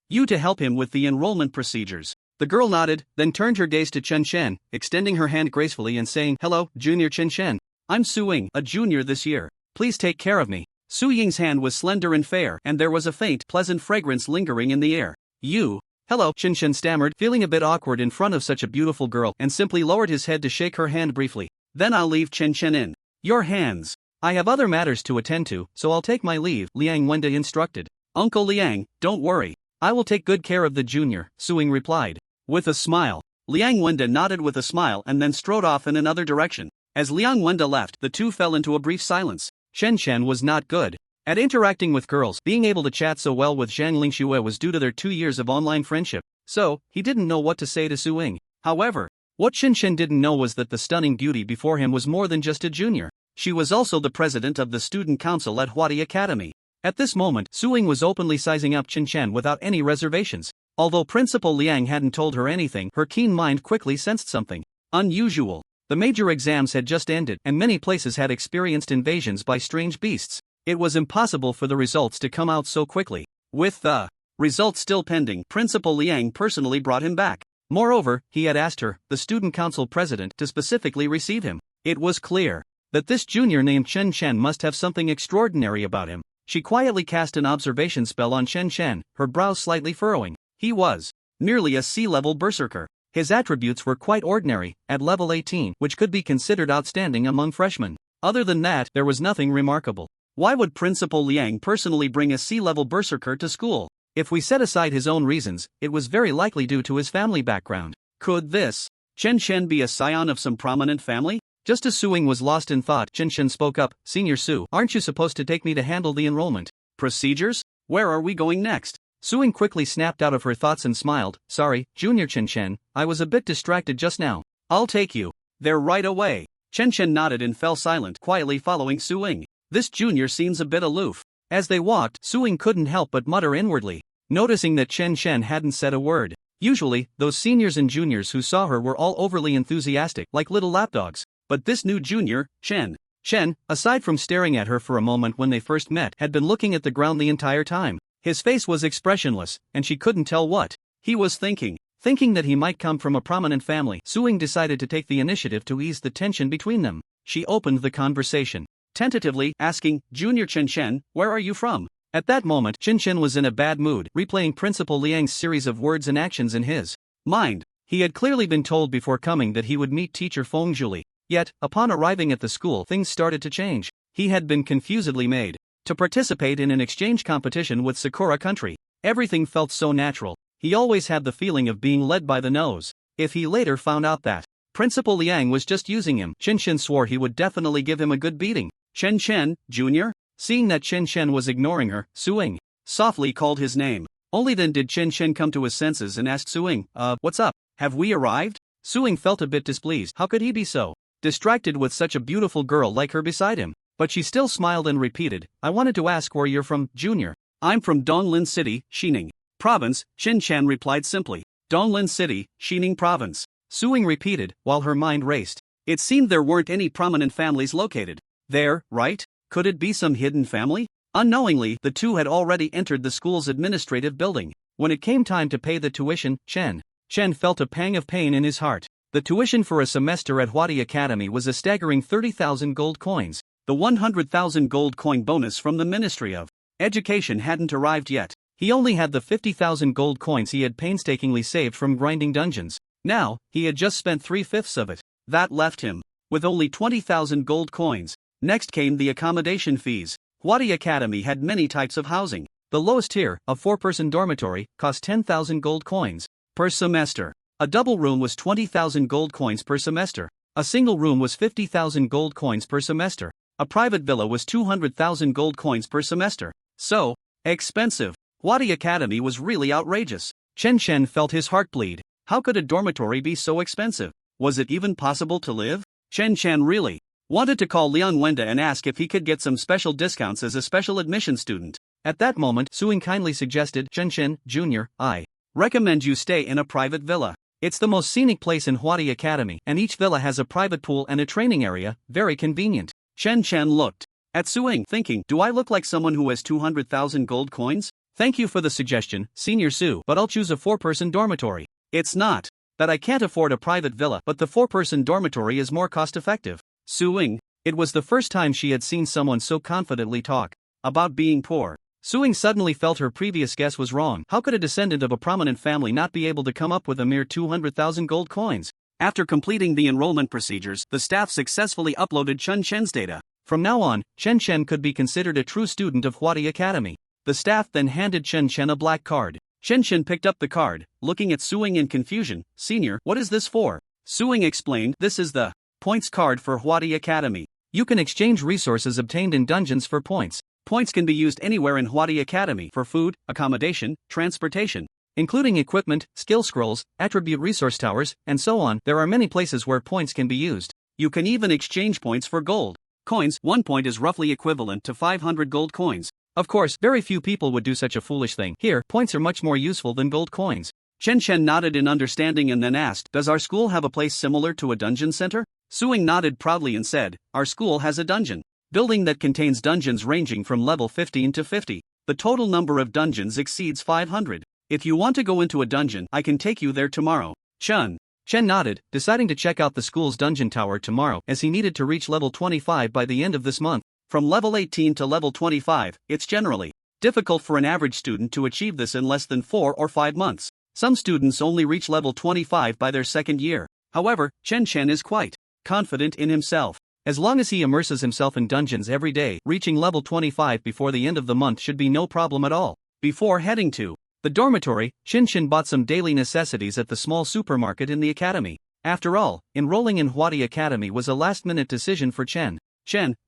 you to help him with the enrollment procedures." The girl nodded, then turned her gaze to Chen Shen, extending her hand gracefully and saying, "Hello, Junior Chen Shen. I'm Su Ying, a junior this year. Please take care of me." Su Ying's hand was slender and fair, and there was a faint, pleasant fragrance lingering in the air. "You?" "Hello," Chen Shen stammered, feeling a bit awkward in front of such a beautiful girl, and simply lowered his head to shake her hand briefly. "Then I'll leave Chen Shen in your hands. I have other matters to attend to, so I'll take my leave," Liang Wenda instructed. "Uncle Liang, don't worry. I will take good care of the junior," Su Ying replied. With a smile. Liang Wenda nodded with a smile and then strode off in another direction. As Liang Wenda left, the two fell into a brief silence. Chen Shen was not good at interacting with girls. Being able to chat so well with Zhang Lingxue was due to their 2 years of online friendship, so he didn't know what to say to Su Ying. However, what Chen Shen didn't know was that the stunning beauty before him was more than just a junior. She was also the president of the student council at Huadi Academy. At this moment, Su Ying was openly sizing up Chen Shen without any reservations. Although Principal Liang hadn't told her anything, her keen mind quickly sensed something unusual. The major exams had just ended, and many places had experienced invasions by strange beasts. It was impossible for the results to come out so quickly. With the results still pending, Principal Liang personally brought him back. Moreover, he had asked her, the student council president, to specifically receive him. It was clear that this junior named Chen Shen must have something extraordinary about him. She quietly cast an observation spell on Chen Shen, her brows slightly furrowing. He was merely a sea-level berserker. His attributes were quite ordinary, at level 18, which could be considered outstanding among freshmen. Other than that, there was nothing remarkable. Why would Principal Liang personally bring a sea-level berserker to school? If we set aside his own reasons, it was very likely due to his family background. Could this Chen Shen be a scion of some prominent family? Just as Su Ying was lost in thought, Chen Shen spoke up, "Senior Su, aren't you supposed to take me to handle the enrollment procedures? Where are we going next?" Su Ying quickly snapped out of her thoughts and smiled, "Sorry, Junior Chen Shen, I was a bit distracted just now. I'll take you there right away." Chen Shen nodded and fell silent, quietly following Su Ying. This junior seems a bit aloof. As they walked, Su Ying couldn't help but mutter inwardly, noticing that Chen Shen hadn't said a word. Usually, those seniors and juniors who saw her were all overly enthusiastic, like little lapdogs. But this new junior, Chen Shen, aside from staring at her for a moment when they first met, had been looking at the ground the entire time. His face was expressionless, and she couldn't tell what he was thinking. Thinking that he might come from a prominent family, Su Ying decided to take the initiative to ease the tension between them. She opened the conversation, tentatively asking, "Junior Chen Shen, where are you from?" At that moment, Chen Shen was in a bad mood, replaying Principal Liang's series of words and actions in his mind. He had clearly been told before coming that he would meet teacher Feng Zhuli. Yet, upon arriving at the school, things started to change. He had been confusedly made to participate in an exchange competition with Sakura Country. Everything felt so natural. He always had the feeling of being led by the nose. If he later found out that Principal Liang was just using him, Chen Shen swore he would definitely give him a good beating. "Chen Shen, Junior?" Seeing that Chen Shen was ignoring her, Su Ying softly called his name. Only then did Chen Shen come to his senses and asked Su Ying, "What's up? Have we arrived?" Su Ying felt a bit displeased. How could he be so distracted with such a beautiful girl like her beside him? But she still smiled and repeated, "I wanted to ask where you're from, Junior." "I'm from Donglin City, Xining Province," Chen Shen replied simply. "Donglin City, Xining Province," Su Ying repeated, while her mind raced. It seemed there weren't any prominent families located there, right? Could it be some hidden family? Unknowingly, the two had already entered the school's administrative building. When it came time to pay the tuition, Chen felt a pang of pain in his heart. The tuition for a semester at Huadi Academy was a staggering 30,000 gold coins. The 100,000 gold coin bonus from the Ministry of Education hadn't arrived yet. He only had the 50,000 gold coins he had painstakingly saved from grinding dungeons. Now, he had just spent 3/5 of it. That left him with only 20,000 gold coins. Next came the accommodation fees. Huadi Academy had many types of housing. The lowest tier, a 4-person dormitory, cost 10,000 gold coins per semester. A double room was 20,000 gold coins per semester. A single room was 50,000 gold coins per semester. A private villa was 200,000 gold coins per semester. So expensive. Hwadi Academy was really outrageous. Chen felt his heart bleed. How could a dormitory be so expensive? Was it even possible to live? Chen really wanted to call Liang Wenda and ask if he could get some special discounts as a special admission student. At that moment, Suing kindly suggested, Chen Jr., I recommend you stay in a private villa. It's the most scenic place in Hwadi Academy, and each villa has a private pool and a training area, very convenient. Chen looked at Suing, thinking, do I look like someone who has 200,000 gold coins? Thank you for the suggestion, Senior Su, but I'll choose a 4-person dormitory. It's not that I can't afford a private villa, but the 4-person dormitory is more cost-effective. Suing, it was the first time she had seen someone so confidently talk about being poor. Suing suddenly felt her previous guess was wrong. How could a descendant of a prominent family not be able to come up with a mere 200,000 gold coins? After completing the enrollment procedures, the staff successfully uploaded Chen's data. From now on, Chen could be considered a true student of Hwadi Academy. The staff then handed Chen a black card. Chen picked up the card, looking at Suing in confusion. Senior, what is this for? Suing explained, this is the points card for Hwadi Academy. You can exchange resources obtained in dungeons for points. Points can be used anywhere in Hwadi Academy for food, accommodation, transportation, including equipment, skill scrolls, attribute resource towers, and so on. There are many places where points can be used. You can even exchange points for gold coins. 1 point is roughly equivalent to 500 gold coins. Of course, very few people would do such a foolish thing. Here, points are much more useful than gold coins. Chen nodded in understanding and then asked, does our school have a place similar to a dungeon center? Suing nodded proudly and said, our school has a dungeon building that contains dungeons ranging from level 15 to 50. The total number of dungeons exceeds 500. If you want to go into a dungeon, I can take you there tomorrow. Chen nodded, deciding to check out the school's dungeon tower tomorrow as he needed to reach level 25 by the end of this month. From level 18 to level 25, it's generally difficult for an average student to achieve this in less than 4 or 5 months. Some students only reach level 25 by their second year. However, Chen is quite confident in himself. As long as he immerses himself in dungeons every day, reaching level 25 before the end of the month should be no problem at all. Before heading to the dormitory, Chen bought some daily necessities at the small supermarket in the academy. After all, enrolling in Hwadi Academy was a last-minute decision for Chen,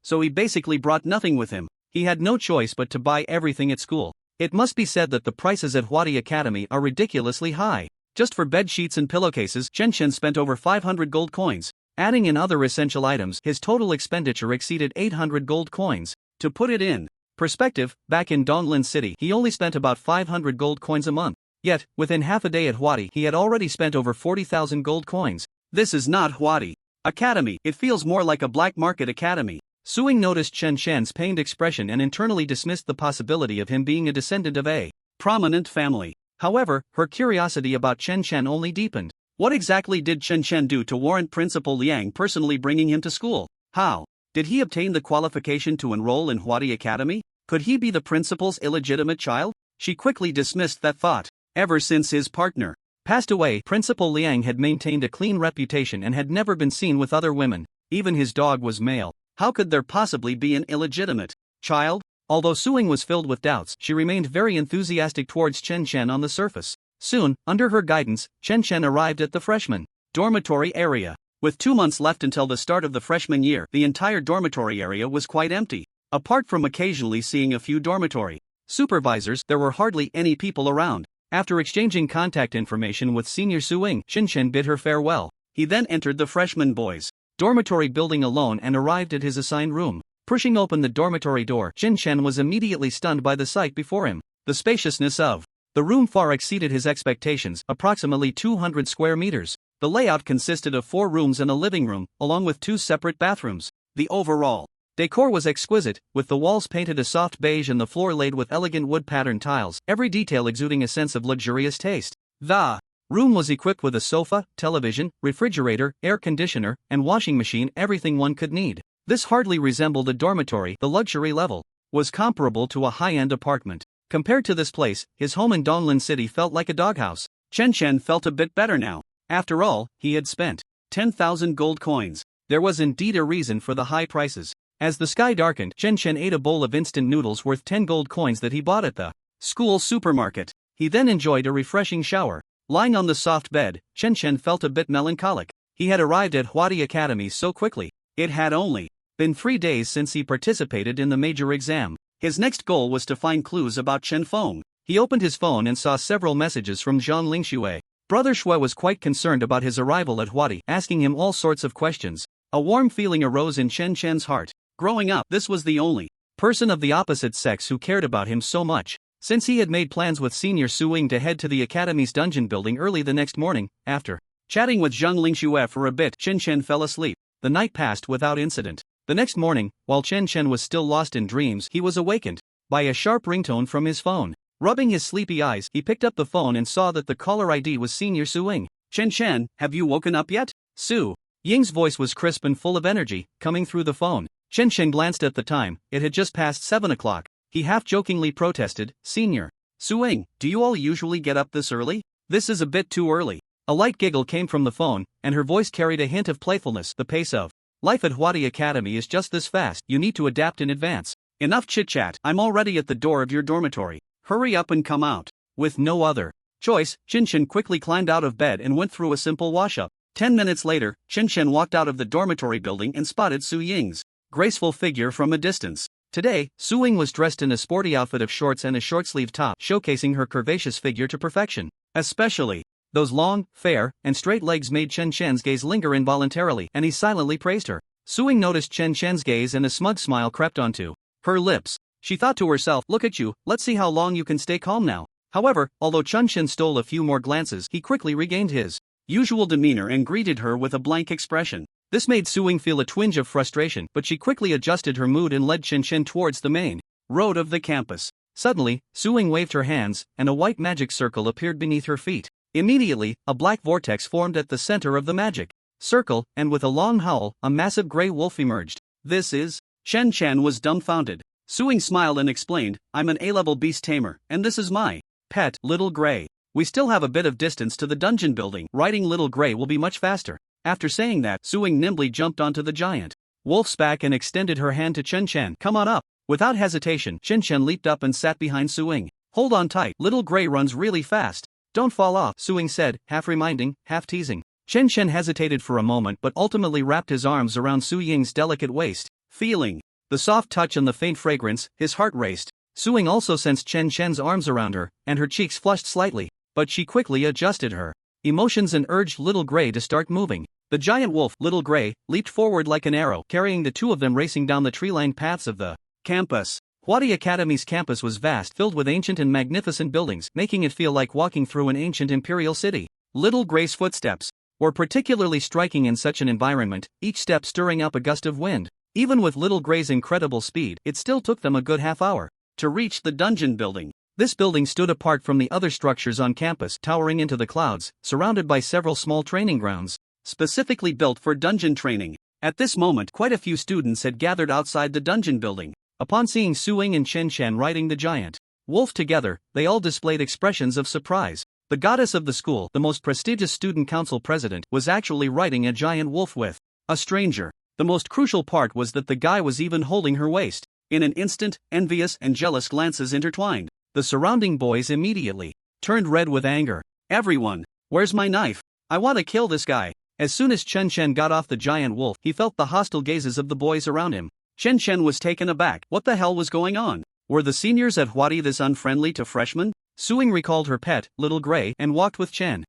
so he basically brought nothing with him. He had no choice but to buy everything at school. It must be said that the prices at Hwadi Academy are ridiculously high. Just for bed sheets and pillowcases, Chen spent over 500 gold coins. Adding in other essential items, his total expenditure exceeded 800 gold coins. To put it in perspective, back in Donglin City, he only spent about 500 gold coins a month. Yet, within half a day at Hwadi, he had already spent over 40,000 gold coins. This is not Hwadi Academy, it feels more like a black market academy. Suing noticed Chen's pained expression and internally dismissed the possibility of him being a descendant of a prominent family. However, her curiosity about Chen only deepened. What exactly did Chen do to warrant Principal Liang personally bringing him to school? How did he obtain the qualification to enroll in Hwadi Academy? Could he be the principal's illegitimate child? She quickly dismissed that thought. Ever since his partner passed away, Principal Liang had maintained a clean reputation and had never been seen with other women. Even his dog was male. How could there possibly be an illegitimate child? Although Suing was filled with doubts, she remained very enthusiastic towards Chen on the surface. Soon, under her guidance, Chen arrived at the freshman dormitory area. With 2 months left until the start of the freshman year, the entire dormitory area was quite empty. Apart from occasionally seeing a few dormitory supervisors, there were hardly any people around. After exchanging contact information with Senior Suing, Chen bid her farewell. He then entered the freshman boys' dormitory building alone and arrived at his assigned room. Pushing open the dormitory door, Chen was immediately stunned by the sight before him. The spaciousness of the room far exceeded his expectations, approximately 200 square meters. The layout consisted of 4 rooms and a living room, along with 2 separate bathrooms. The overall decor was exquisite, with the walls painted a soft beige and the floor laid with elegant wood-patterned tiles, every detail exuding a sense of luxurious taste. The room was equipped with a sofa, television, refrigerator, air conditioner, and washing machine, everything one could need. This hardly resembled a dormitory. The luxury level was comparable to a high-end apartment. Compared to this place, his home in Donglin City felt like a doghouse. Chen felt a bit better now. After all, he had spent 10,000 gold coins. There was indeed a reason for the high prices. As the sky darkened, Chen ate a bowl of instant noodles worth 10 gold coins that he bought at the school supermarket. He then enjoyed a refreshing shower. Lying on the soft bed, Chen felt a bit melancholic. He had arrived at Hwadi Academy so quickly. It had only Been 3 days since he participated in the major exam. His next goal was to find clues about Chen Feng. He opened his phone and saw several messages from Zhang Lingshui. Brother Shui was quite concerned about his arrival at Huadi, asking him all sorts of questions. A warm feeling arose in Chen Chen's heart. Growing up, this was the only person of the opposite sex who cared about him so much. Since he had made plans with Senior Su Ying to head to the academy's dungeon building early the next morning, after chatting with Zhang Lingshui for a bit, Chen Chen fell asleep. The night passed without incident. The next morning, while Chen Chen was still lost in dreams, he was awakened by a sharp ringtone from his phone. Rubbing his sleepy eyes, he picked up the phone and saw that the caller ID was Senior Su Ying. Chen Chen, have you woken up yet? Su Ying's voice was crisp and full of energy, coming through the phone. Chen Chen glanced at the time. It had just passed 7 o'clock. He half-jokingly protested, Senior Su Ying, do you all usually get up this early? This is a bit too early. A light giggle came from the phone, and her voice carried a hint of playfulness. The pace of life at Huadi Academy is just this fast. You need to adapt in advance. Enough chit-chat. I'm already at the door of your dormitory. Hurry up and come out. With no other choice, Chen Chen quickly climbed out of bed and went through a simple wash-up. 10 minutes later, Chen Chen walked out of the dormitory building and spotted Su Ying's graceful figure from a distance. Today, Su Ying was dressed in a sporty outfit of shorts and a short-sleeved top, showcasing her curvaceous figure to perfection. Especially those long, fair, and straight legs made Chen Chen's gaze linger involuntarily, and he silently praised her. Su Ying noticed Chen Chen's gaze and a smug smile crept onto her lips. She thought to herself, look at you, let's see how long you can stay calm now. However, although Chen Chen stole a few more glances, he quickly regained his usual demeanor and greeted her with a blank expression. This made Su Ying feel a twinge of frustration, but she quickly adjusted her mood and led Chen Chen towards the main road of the campus. Suddenly, Su Ying waved her hands, and a white magic circle appeared beneath her feet. Immediately, a black vortex formed at the center of the magic circle, and with a long howl, a massive gray wolf emerged. This is... Chen Chen was dumbfounded. Su Ying smiled and explained, I'm an A-level beast tamer, and this is my pet, Little Gray. We still have a bit of distance to the dungeon building. Riding Little Gray will be much faster. After saying that, Su Ying nimbly jumped onto the giant wolf's back and extended her hand to Chen Chen. Come on up. Without hesitation, Chen Chen leaped up and sat behind Su Ying. Hold on tight, Little Gray runs really fast. Don't fall off, Su Ying said, half reminding, half teasing. Chen Chen hesitated for a moment but ultimately wrapped his arms around Su Ying's delicate waist. Feeling the soft touch and the faint fragrance, his heart raced. Su Ying also sensed Chen Chen's arms around her, and her cheeks flushed slightly, but she quickly adjusted her emotions and urged Little Gray to start moving. The giant wolf, Little Gray, leaped forward like an arrow, carrying the two of them racing down the tree-lined paths of the campus. Huadi Academy's campus was vast, filled with ancient and magnificent buildings, making it feel like walking through an ancient imperial city. Little Gray's footsteps were particularly striking in such an environment, each step stirring up a gust of wind. Even with Little Gray's incredible speed, it still took them a good half hour to reach the dungeon building. This building stood apart from the other structures on campus, towering into the clouds, surrounded by several small training grounds, specifically built for dungeon training. At this moment, quite a few students had gathered outside the dungeon building. Upon seeing Su Ying and Chen Chen riding the giant wolf together, they all displayed expressions of surprise. The goddess of the school, the most prestigious student council president, was actually riding a giant wolf with a stranger. The most crucial part was that the guy was even holding her waist. In an instant, envious and jealous glances intertwined. The surrounding boys immediately turned red with anger. Everyone, where's my knife? I want to kill this guy. As soon as Chen Chen got off the giant wolf, he felt the hostile gazes of the boys around him. Chen Chen was taken aback. What the hell was going on? Were the seniors at Huadi this unfriendly to freshmen? Su Ying recalled her pet, Little Gray, and walked with Chen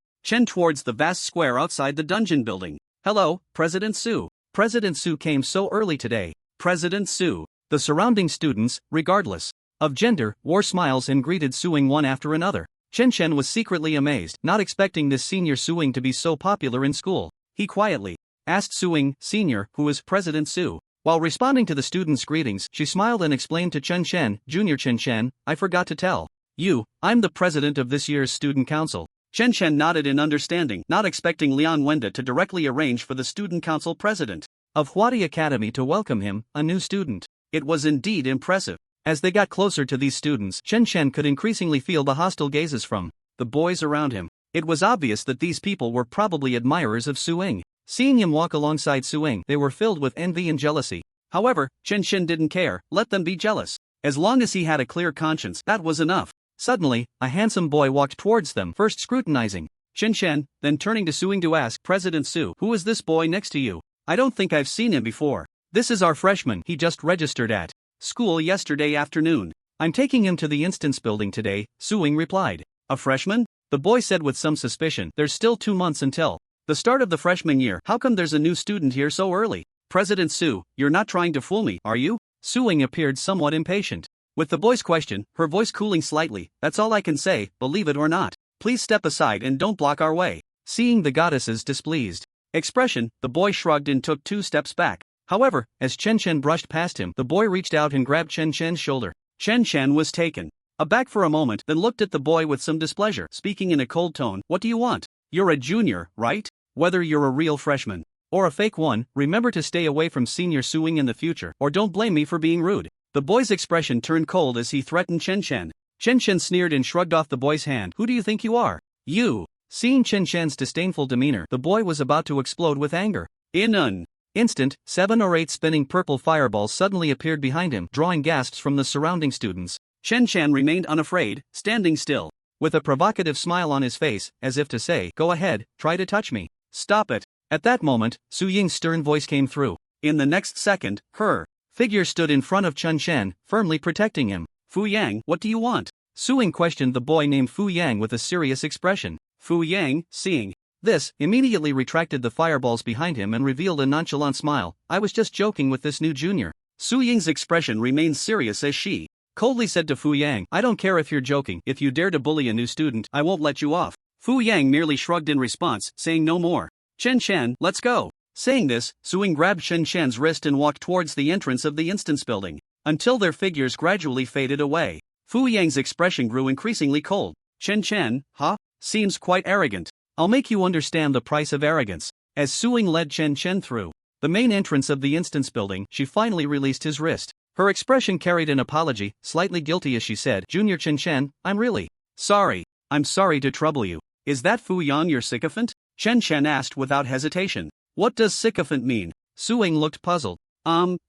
towards the vast square outside the dungeon building. Hello, President Su. President Su came so early today. President Su. The surrounding students, regardless of gender, wore smiles and greeted Su Ying one after another. Chen Chen was secretly amazed, not expecting this senior Su Ying to be so popular in school. He quietly asked Su Ying, Senior, who is President Su. While responding to the students' greetings, she smiled and explained to Chen Chen, Junior Chen Chen, I forgot to tell you, I'm the president of this year's student council. Chen Chen nodded in understanding, not expecting Lian Wenda to directly arrange for the student council president of Huadi Academy to welcome him, a new student. It was indeed impressive. As they got closer to these students, Chen Chen could increasingly feel the hostile gazes from the boys around him. It was obvious that these people were probably admirers of Su Ying. Seeing him walk alongside Su Ying, they were filled with envy and jealousy. However, Chen Chen didn't care, let them be jealous. As long as he had a clear conscience, that was enough. Suddenly, a handsome boy walked towards them, first scrutinizing Chen Chen, then turning to Su Ying to ask, President Su, who is this boy next to you? I don't think I've seen him before. This is our freshman, he just registered at school yesterday afternoon. I'm taking him to the instance building today, Suing replied. A freshman? The boy said with some suspicion. There's still 2 months until the start of the freshman year. How come there's a new student here so early? President Su, you're not trying to fool me, are you? Suing appeared somewhat impatient. With the boy's question, her voice cooling slightly. That's all I can say, believe it or not. Please step aside and don't block our way. Seeing the goddess's displeased expression, the boy shrugged and took 2 steps back. However, as Chen Chen brushed past him, the boy reached out and grabbed Chen Chen's shoulder. Chen Chen was taken aback for a moment, then looked at the boy with some displeasure, speaking in a cold tone. What do you want? You're a junior, right? Whether you're a real freshman or a fake one, remember to stay away from senior Suing in the future, or don't blame me for being rude. The boy's expression turned cold as he threatened Chen Chen. Chen Chen sneered and shrugged off the boy's hand. Who do you think you are? You. Seeing Chen Chen's disdainful demeanor, the boy was about to explode with anger. In an instant, 7 or 8 spinning purple fireballs suddenly appeared behind him, drawing gasps from the surrounding students. Chen Chen remained unafraid, standing still, with a provocative smile on his face, as if to say, go ahead, try to touch me. Stop it. At that moment, Su Ying's stern voice came through. In the next second, her figure stood in front of Chen Chen, firmly protecting him. Fu Yang, what do you want? Su Ying questioned the boy named Fu Yang with a serious expression. Fu Yang, seeing this, immediately retracted the fireballs behind him and revealed a nonchalant smile. I was just joking with this new junior. Su Ying's expression remained serious as she coldly said to Fu Yang, I don't care if you're joking. If you dare to bully a new student, I won't let you off. Fu Yang merely shrugged in response, saying no more. Chen Chen, let's go. Saying this, Suing grabbed Chen Chen's wrist and walked towards the entrance of the instance building, until their figures gradually faded away. Fu Yang's expression grew increasingly cold. Chen Chen, huh? Seems quite arrogant. I'll make you understand the price of arrogance. As Suing led Chen Chen through the main entrance of the instance building, she finally released his wrist. Her expression carried an apology, slightly guilty as she said, Junior Chen Chen, I'm really sorry. I'm sorry to trouble you. Is that Fu Yang your sycophant? Chen Chen asked without hesitation. What does sycophant mean? Suing looked puzzled.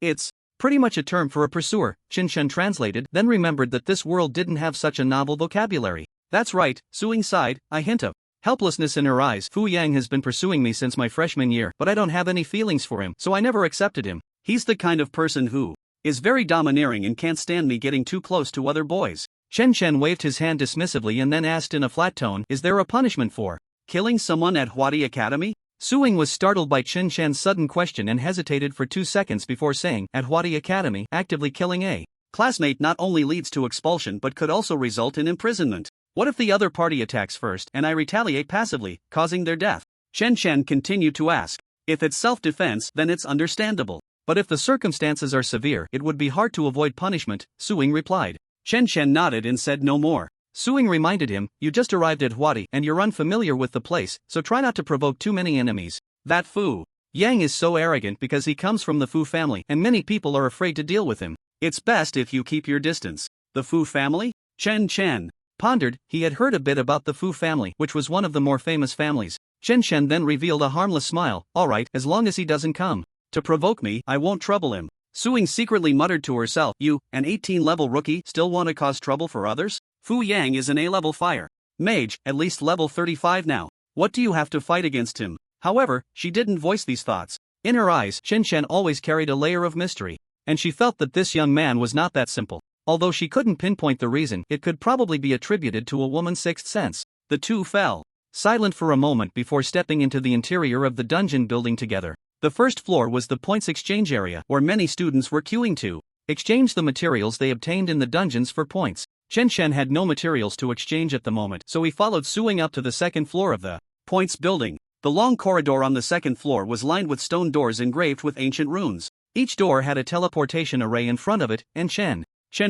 It's pretty much a term for a pursuer, Chen Chen translated, then remembered that this world didn't have such a novel vocabulary. That's right, Suing sighed, a hint of helplessness in her eyes. Fu Yang has been pursuing me since my freshman year, but I don't have any feelings for him, so I never accepted him. He's the kind of person who is very domineering and can't stand me getting too close to other boys. Chen Chen waved his hand dismissively and then asked in a flat tone, is there a punishment for killing someone at Horde Academy? Suing was startled by Chen Chen's sudden question and hesitated for 2 seconds before saying, at Horde Academy, actively killing a classmate not only leads to expulsion but could also result in imprisonment. What if the other party attacks first and I retaliate passively, causing their death? Chen Chen continued to ask. If it's self-defense, then it's understandable. But if the circumstances are severe, it would be hard to avoid punishment, Suing replied. Chen Chen nodded and said no more. Suing reminded him, you just arrived at Huadi and you're unfamiliar with the place, so try not to provoke too many enemies. That Fu Yang is so arrogant because he comes from the Fu family and many people are afraid to deal with him. It's best if you keep your distance. The Fu family? Chen Chen pondered. He had heard a bit about the Fu family, which was one of the more famous families. Chen Chen then revealed a harmless smile. Alright, as long as he doesn't come to provoke me, I won't trouble him. Suing secretly muttered to herself, you, an 18-level rookie, still want to cause trouble for others? Fu Yang is an A-level fire mage, at least level 35 now. What do you have to fight against him? However, she didn't voice these thoughts. In her eyes, Chen Chen always carried a layer of mystery, and she felt that this young man was not that simple. Although she couldn't pinpoint the reason, it could probably be attributed to a woman's sixth sense. The two fell silent for a moment before stepping into the interior of the dungeon building together. The first floor was the points exchange area, where many students were queuing to exchange the materials they obtained in the dungeons for points. Chen Chen had no materials to exchange at the moment, so he followed Suing up to the second floor of the points building. The long corridor on the second floor was lined with stone doors engraved with ancient runes. Each door had a teleportation array in front of it, and Chen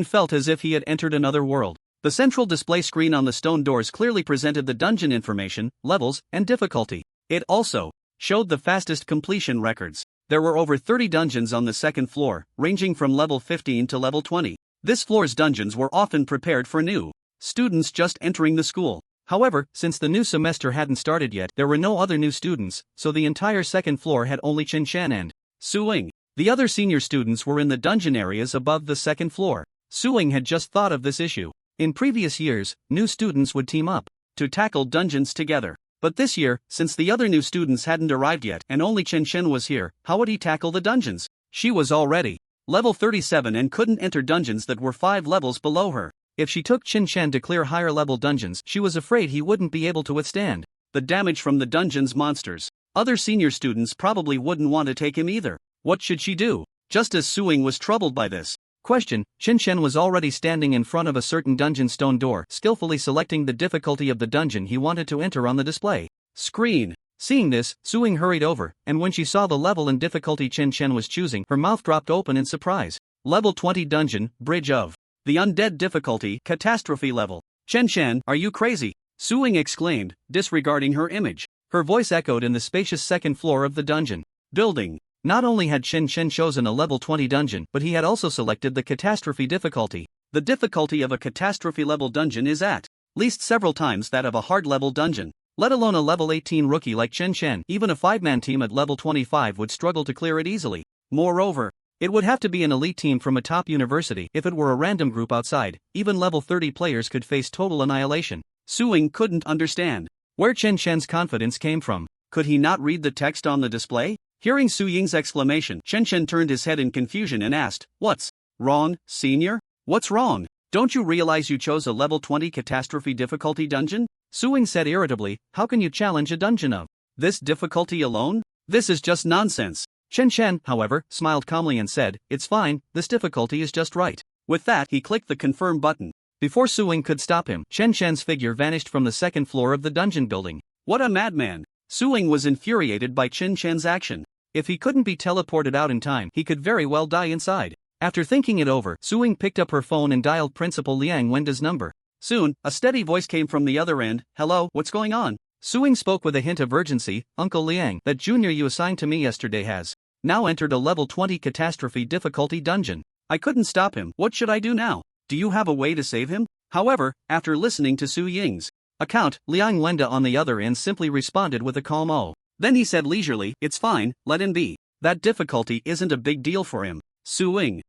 felt as if he had entered another world. The central display screen on the stone doors clearly presented the dungeon information, levels, and difficulty. It also showed the fastest completion records. There were over 30 dungeons on the second floor, ranging from level 15 to level 20. This floor's dungeons were often prepared for new students just entering the school. However, since the new semester hadn't started yet, there were no other new students, so the entire second floor had only Chen Chen and Suing. The other senior students were in the dungeon areas above the second floor. Suing had just thought of this issue. In previous years, new students would team up to tackle dungeons together. But this year, since the other new students hadn't arrived yet and only Chen Chen was here, how would he tackle the dungeons? She was already level 37 and couldn't enter dungeons that were 5 levels below her. If she took Qin Shen to clear higher level dungeons, she was afraid he wouldn't be able to withstand the damage from the dungeon's monsters. Other senior students probably wouldn't want to take him either. What should she do? Just as Suing was troubled by this question, Qin Shen was already standing in front of a certain dungeon stone door, skillfully selecting the difficulty of the dungeon he wanted to enter on the display screen. Seeing this, Suing hurried over, and when she saw the level and difficulty Qin Shen was choosing, her mouth dropped open in surprise. Level 20 Dungeon, Bridge of the Undead difficulty, Catastrophe level. Qin Shen, are you crazy? Suing exclaimed, disregarding her image. Her voice echoed in the spacious second floor of the dungeon building. Not only had Qin Shen chosen a level 20 dungeon, but he had also selected the Catastrophe difficulty. The difficulty of a Catastrophe level dungeon is at least several times that of a hard level dungeon. Let alone a level 18 rookie like Qin Shen, even a 5-man team at level 25 would struggle to clear it easily. Moreover, it would have to be an elite team from a top university. If it were a random group outside, even level 30 players could face total annihilation. Suing couldn't understand where Qin Shen's confidence came from. Could he not read the text on the display? Hearing Su Ying's exclamation, Qin Shen turned his head in confusion and asked, "What's wrong, senior? What's wrong? Don't you realize you chose a level 20 Catastrophe difficulty dungeon?" Suing said irritably, "How can you challenge a dungeon of this difficulty alone? This is just nonsense." Qin Shen, however, smiled calmly and said, "It's fine, this difficulty is just right." With that, he clicked the confirm button. Before Suing could stop him, Qin Shen's figure vanished from the second floor of the dungeon building. What a madman! Suing was infuriated by Qin Shen's action. If he couldn't be teleported out in time, he could very well die inside. After thinking it over, Suing picked up her phone and dialed Principal Liang Wenda's number. Soon, a steady voice came from the other end. "Hello, what's going on?" Suing spoke with a hint of urgency. "Uncle Liang, that junior you assigned to me yesterday has now entered a level 20 Catastrophe difficulty dungeon. I couldn't stop him. What should I do now? Do you have a way to save him?" However, after listening to Su Ying's account, Liang Wenda on the other end simply responded with a calm "Oh." Then he said leisurely, "It's fine, let him be. That difficulty isn't a big deal for him." Suing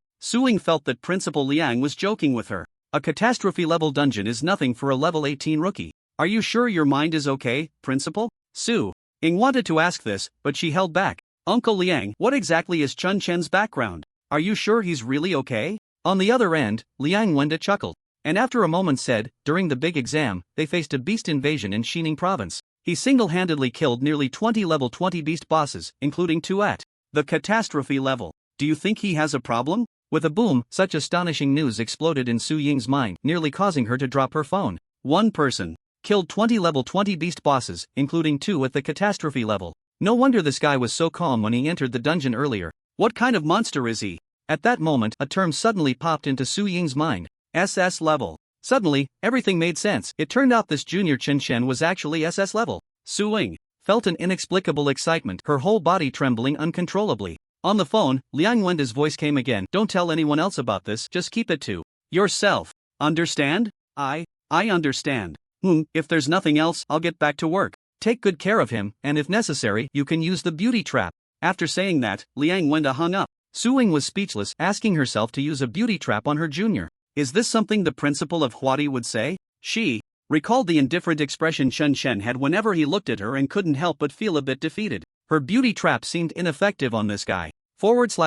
felt that Principal Liang was joking with her. A Catastrophe level dungeon is nothing for a level 18 rookie. "Are you sure your mind is okay, Principal?" Su Ying wanted to ask this, but she held back. "Uncle Liang, what exactly is Chun Chen's background? Are you sure he's really okay?" On the other end, Liang Wenda chuckled, and after a moment said, "During the big exam, they faced a beast invasion in Xining province. He single-handedly killed nearly 20 level 20 beast bosses, including 2 at the Catastrophe level. Do you think he has a problem?" With a boom, such astonishing news exploded in Su Ying's mind, nearly causing her to drop her phone. One person killed 20 level 20 beast bosses, including 2 at the Catastrophe level. No wonder this guy was so calm when he entered the dungeon earlier. What kind of monster is he? At that moment, a term suddenly popped into Su Ying's mind. SS level. Suddenly, everything made sense. It turned out this junior Qin Shen was actually SS level. Su Ying felt an inexplicable excitement, her whole body trembling uncontrollably. On the phone, Liang Wenda's voice came again. "Don't tell anyone else about this, just keep it to yourself. Understand?" I understand. If there's nothing else, I'll get back to work. Take good care of him, and if necessary, you can use the beauty trap." After saying that, Liang Wenda hung up. Su Ying was speechless, asking herself to use a beauty trap on her junior. Is this something the principal of Huadi would say? She recalled the indifferent expression Chun Shen had whenever he looked at her and couldn't help but feel a bit defeated. Her beauty trap seemed ineffective on this guy. ///////////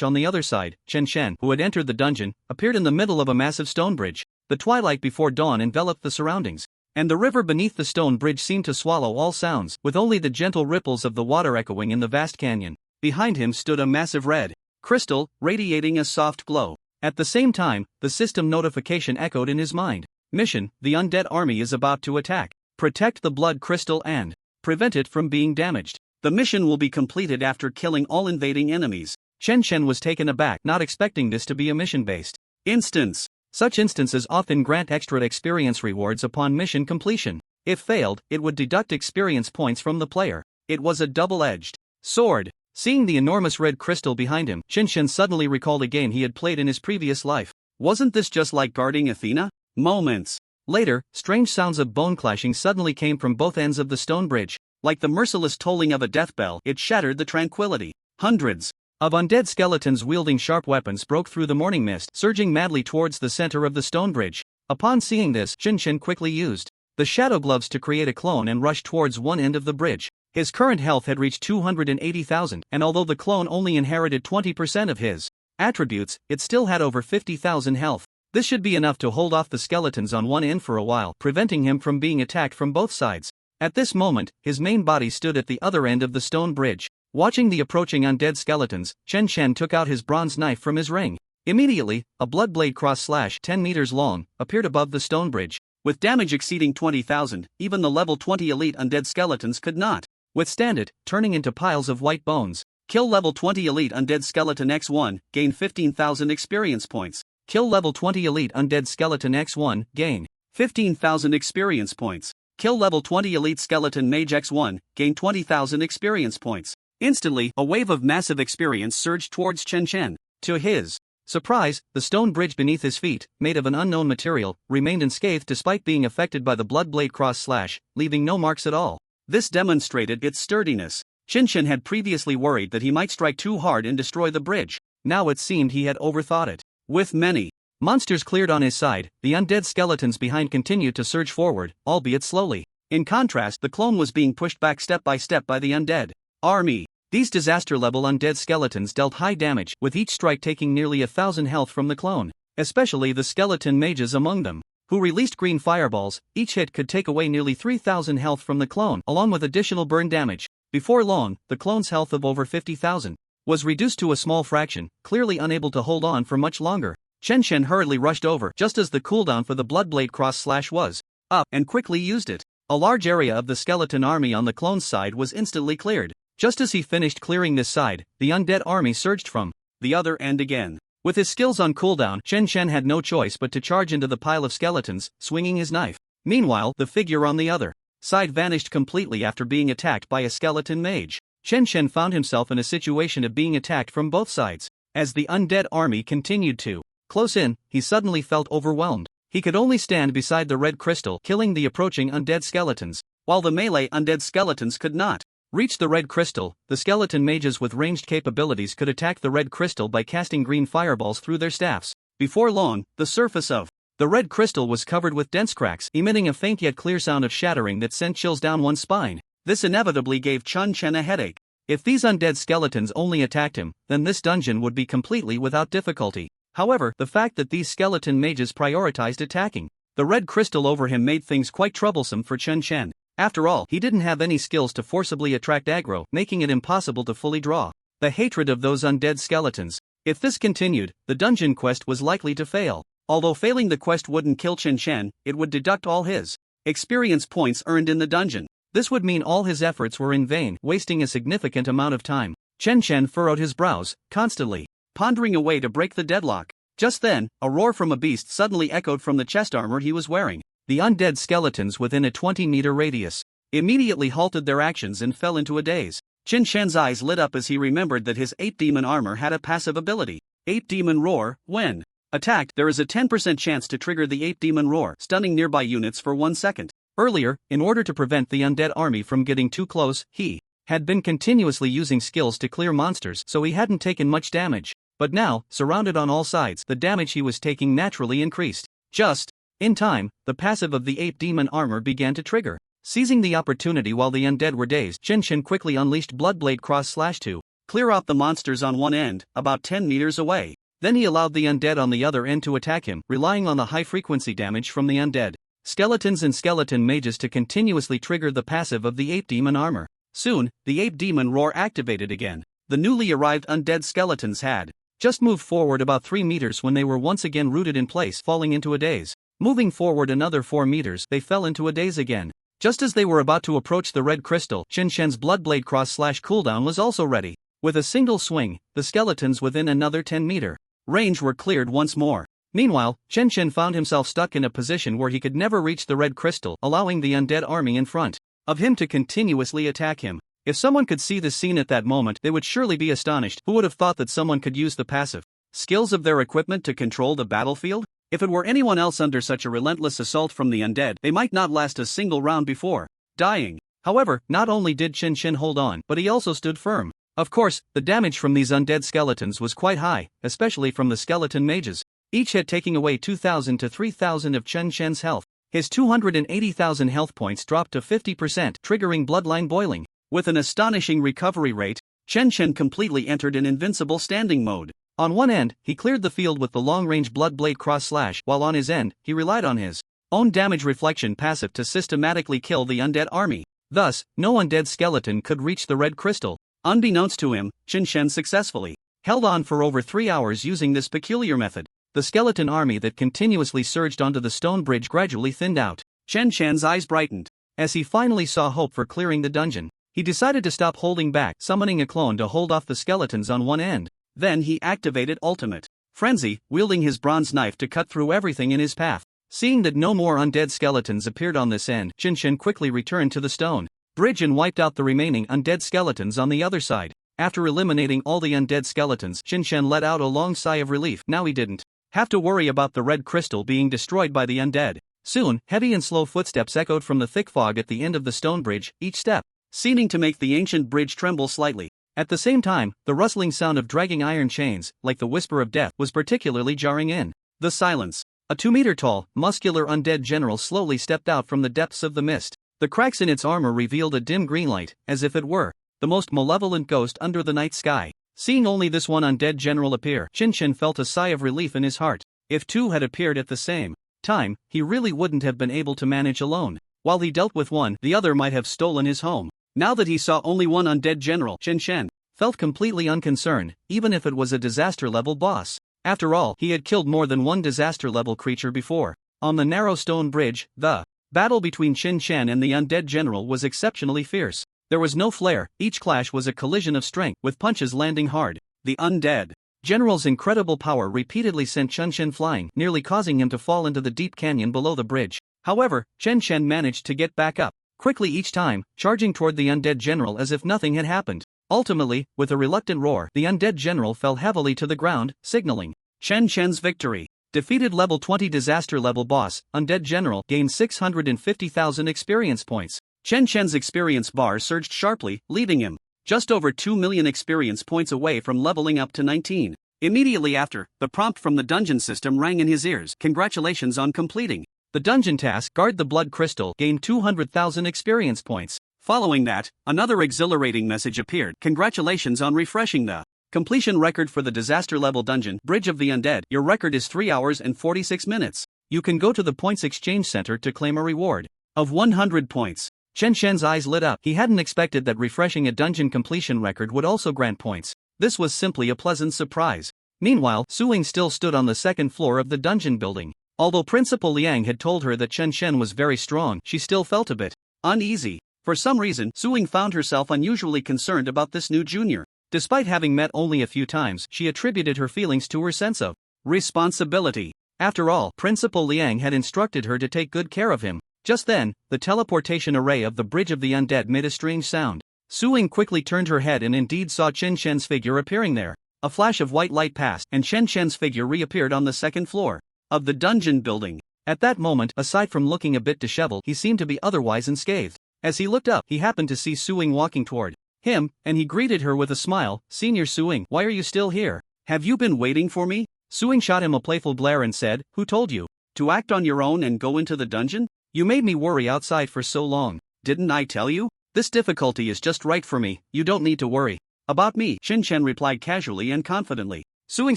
On the other side, Qin Shen, who had entered the dungeon, appeared in the middle of a massive stone bridge. The twilight before dawn enveloped the surroundings, and the river beneath the stone bridge seemed to swallow all sounds, with only the gentle ripples of the water echoing in the vast canyon. Behind him stood a massive red crystal, radiating a soft glow. At the same time, the system notification echoed in his mind. Mission: the Undead army is about to attack. Protect the blood crystal and prevent it from being damaged. The mission will be completed after killing all invading enemies. Qin Shen was taken aback, not expecting this to be a mission-based instance. Such instances often grant extra experience rewards upon mission completion. If failed, it would deduct experience points from the player. It was a double-edged sword. Seeing the enormous red crystal behind him, Qin Shen suddenly recalled a game he had played in his previous life. Wasn't this just like guarding Athena? Moments later, strange sounds of bone clashing suddenly came from both ends of the stone bridge. Like the merciless tolling of a death bell, it shattered the tranquility. Hundreds of undead skeletons wielding sharp weapons broke through the morning mist, surging madly towards the center of the stone bridge. Upon seeing this, Qin Shen quickly used the shadow gloves to create a clone and rushed towards one end of the bridge. His current health had reached 280,000, and although the clone only inherited 20% of his attributes, it still had over 50,000 health. This should be enough to hold off the skeletons on one end for a while, preventing him from being attacked from both sides. At this moment, his main body stood at the other end of the stone bridge. Watching the approaching undead skeletons, Chen Chen took out his bronze knife from his ring. Immediately, a bloodblade cross slash 10 meters long appeared above the stone bridge. With damage exceeding 20,000, even the level 20 elite undead skeletons could not withstand it, turning into piles of white bones. Kill level 20 elite undead skeleton x1, gain 15,000 experience points. Kill level 20 elite undead skeleton x1, gain 15,000 experience points. Kill level 20 elite skeleton mage x1, gain 20,000 experience points. Instantly, a wave of massive experience surged towards Chen Chen. To his surprise, the stone bridge beneath his feet, made of an unknown material, remained unscathed despite being affected by the bloodblade cross slash, leaving no marks at all. This demonstrated its sturdiness. Chen Chen had previously worried that he might strike too hard and destroy the bridge. Now it seemed he had overthought it. With many monsters cleared on his side, the undead skeletons behind continued to surge forward, albeit slowly. In contrast, the clone was being pushed back step by step by the undead army. These disaster-level undead skeletons dealt high damage, with each strike taking nearly 1,000 health from the clone, especially the skeleton mages among them, who released green fireballs. Each hit could take away nearly 3,000 health from the clone, along with additional burn damage. Before long, the clone's health of over 50,000 was reduced to a small fraction, clearly unable to hold on for much longer. Chen Chen hurriedly rushed over just as the cooldown for the bloodblade cross slash was up and quickly used it. A large area of the skeleton army on the clone's side was instantly cleared. Just as he finished clearing this side, the undead army surged from the other end again. With his skills on cooldown, Chen Chen had no choice but to charge into the pile of skeletons, swinging his knife. Meanwhile, the figure on the other side vanished completely after being attacked by a skeleton mage. Chen Chen found himself in a situation of being attacked from both sides. As the undead army continued to close in, he suddenly felt overwhelmed. He could only stand beside the red crystal, killing the approaching undead skeletons, while the melee undead skeletons could not reach the red crystal. The skeleton mages with ranged capabilities could attack the red crystal by casting green fireballs through their staffs. Before long, the surface of the red crystal was covered with dense cracks, emitting a faint yet clear sound of shattering that sent chills down one's spine. This inevitably gave Chen Chen a headache. If these undead skeletons only attacked him, then this dungeon would be completely without difficulty. However, the fact that these skeleton mages prioritized attacking the red crystal over him made things quite troublesome for Chen Chen. After all, he didn't have any skills to forcibly attract aggro, making it impossible to fully draw the hatred of those undead skeletons. If this continued, the dungeon quest was likely to fail. Although failing the quest wouldn't kill Chen Chen, it would deduct all his experience points earned in the dungeon. This would mean all his efforts were in vain, wasting a significant amount of time. Chen Chen furrowed his brows, constantly pondering a way to break the deadlock. Just then, a roar from a beast suddenly echoed from the chest armor he was wearing. The undead skeletons within a 20-meter radius immediately halted their actions and fell into a daze. Chen Chen's eyes lit up as he remembered that his ape demon armor had a passive ability, Ape Demon Roar. When attacked, there is a 10% chance to trigger the Ape Demon Roar, stunning nearby units for 1 second. Earlier, in order to prevent the undead army from getting too close, he had been continuously using skills to clear monsters, so he hadn't taken much damage. But now, surrounded on all sides, the damage he was taking naturally increased. Just in time, the passive of the ape demon armor began to trigger. Seizing the opportunity while the undead were dazed, Chen Chen quickly unleashed Bloodblade Cross Slash to clear off the monsters on one end, about 10 meters away. Then he allowed the undead on the other end to attack him, relying on the high-frequency damage from the undead skeletons and skeleton mages to continuously trigger the passive of the ape demon armor. Soon, the ape demon roar activated again. The newly arrived undead skeletons had just moved forward about 3 meters when they were once again rooted in place, falling into a daze. Moving forward another 4 meters, they fell into a daze again. Just as they were about to approach the red crystal, Chen Chen's Bloodblade Cross Slash cooldown was also ready. With a single swing, the skeletons within another 10-meter range were cleared once more. Meanwhile, Chen Chen found himself stuck in a position where he could never reach the red crystal, allowing the undead army in front of him to continuously attack him. If someone could see this scene at that moment, they would surely be astonished. Who would have thought that someone could use the passive skills of their equipment to control the battlefield? If it were anyone else under such a relentless assault from the undead, they might not last a single round before dying. However, not only did Chen Chen hold on, but he also stood firm. Of course, the damage from these undead skeletons was quite high, especially from the skeleton mages, each hit taking away 2,000 to 3,000 of Chen Chen's health. His 280,000 health points dropped to 50%, triggering bloodline boiling. With an astonishing recovery rate, Chen Chen completely entered an invincible standing mode. On one end, he cleared the field with the long-range Blood Blade cross slash, while on his end, he relied on his own damage reflection passive to systematically kill the undead army. Thus, no undead skeleton could reach the red crystal. Unbeknownst to him, Chen Chen successfully held on for over 3 hours using this peculiar method. The skeleton army that continuously surged onto the stone bridge gradually thinned out. Chen Chen's eyes brightened as he finally saw hope for clearing the dungeon. He decided to stop holding back, summoning a clone to hold off the skeletons on one end. Then he activated Ultimate Frenzy, wielding his bronze knife to cut through everything in his path. Seeing that no more undead skeletons appeared on this end, Chen Chen quickly returned to the stone bridge and wiped out the remaining undead skeletons on the other side. After eliminating all the undead skeletons, Chen Chen let out a long sigh of relief. Now he didn't have to worry about the red crystal being destroyed by the undead. Soon, heavy and slow footsteps echoed from the thick fog at the end of the stone bridge, each step seeming to make the ancient bridge tremble slightly. At the same time, the rustling sound of dragging iron chains, like the whisper of death, was particularly jarring in the silence. A 2-meter-tall, muscular undead general slowly stepped out from the depths of the mist. The cracks in its armor revealed a dim green light, as if it were the most malevolent ghost under the night sky. Seeing only this one undead general appear, Chen Chen felt a sigh of relief in his heart. If two had appeared at the same time, he really wouldn't have been able to manage alone. While he dealt with one, the other might have stolen his home. Now that he saw only one undead general, Chen Chen felt completely unconcerned, even if it was a disaster-level boss. After all, he had killed more than one disaster-level creature before. On the narrow stone bridge, the battle between Chen Chen and the undead general was exceptionally fierce. There was no flare, each clash was a collision of strength, with punches landing hard. The undead general's incredible power repeatedly sent Chen Chen flying, nearly causing him to fall into the deep canyon below the bridge. However, Chen Chen managed to get back up quickly each time, charging toward the undead general as if nothing had happened. Ultimately, with a reluctant roar, the undead general fell heavily to the ground, signaling Chen Chen's victory. Defeated level 20 disaster level boss, Undead General gained 650,000 experience points. Chen Chen's experience bar surged sharply, leaving him just over 2 million experience points away from leveling up to 19. Immediately after, the prompt from the dungeon system rang in his ears. Congratulations on completing the dungeon task. Guard the blood crystal, gained 200,000 experience points. Following that, another exhilarating message appeared. Congratulations on refreshing the completion record for the disaster level dungeon, Bridge of the Undead. Your record is 3 hours and 46 minutes. You can go to the Points Exchange Center to claim a reward of 100 points. Chen Chen's eyes lit up. He hadn't expected that refreshing a dungeon completion record would also grant points. This was simply a pleasant surprise. Meanwhile, Suing still stood on the second floor of the dungeon building. Although Principal Liang had told her that Chen Chen was very strong, she still felt a bit uneasy. For some reason, Suing found herself unusually concerned about this new junior. Despite having met only a few times, she attributed her feelings to her sense of responsibility. After all, Principal Liang had instructed her to take good care of him. Just then, the teleportation array of the Bridge of the Undead made a strange sound. Suing quickly turned her head and indeed saw Chen Chen's figure appearing there. A flash of white light passed, and Chen Chen's figure reappeared on the second floor of the dungeon building. At that moment, aside from looking a bit disheveled, he seemed to be otherwise unscathed. As he looked up, he happened to see Suing walking toward him, and he greeted her with a smile. "Senior Suing, why are you still here? Have you been waiting for me?" Suing shot him a playful glare and said, "Who told you to act on your own and go into the dungeon? You made me worry outside for so long. Didn't I tell you? This difficulty is just right for me. You don't need to worry about me." Chen Chen replied casually and confidently. Suing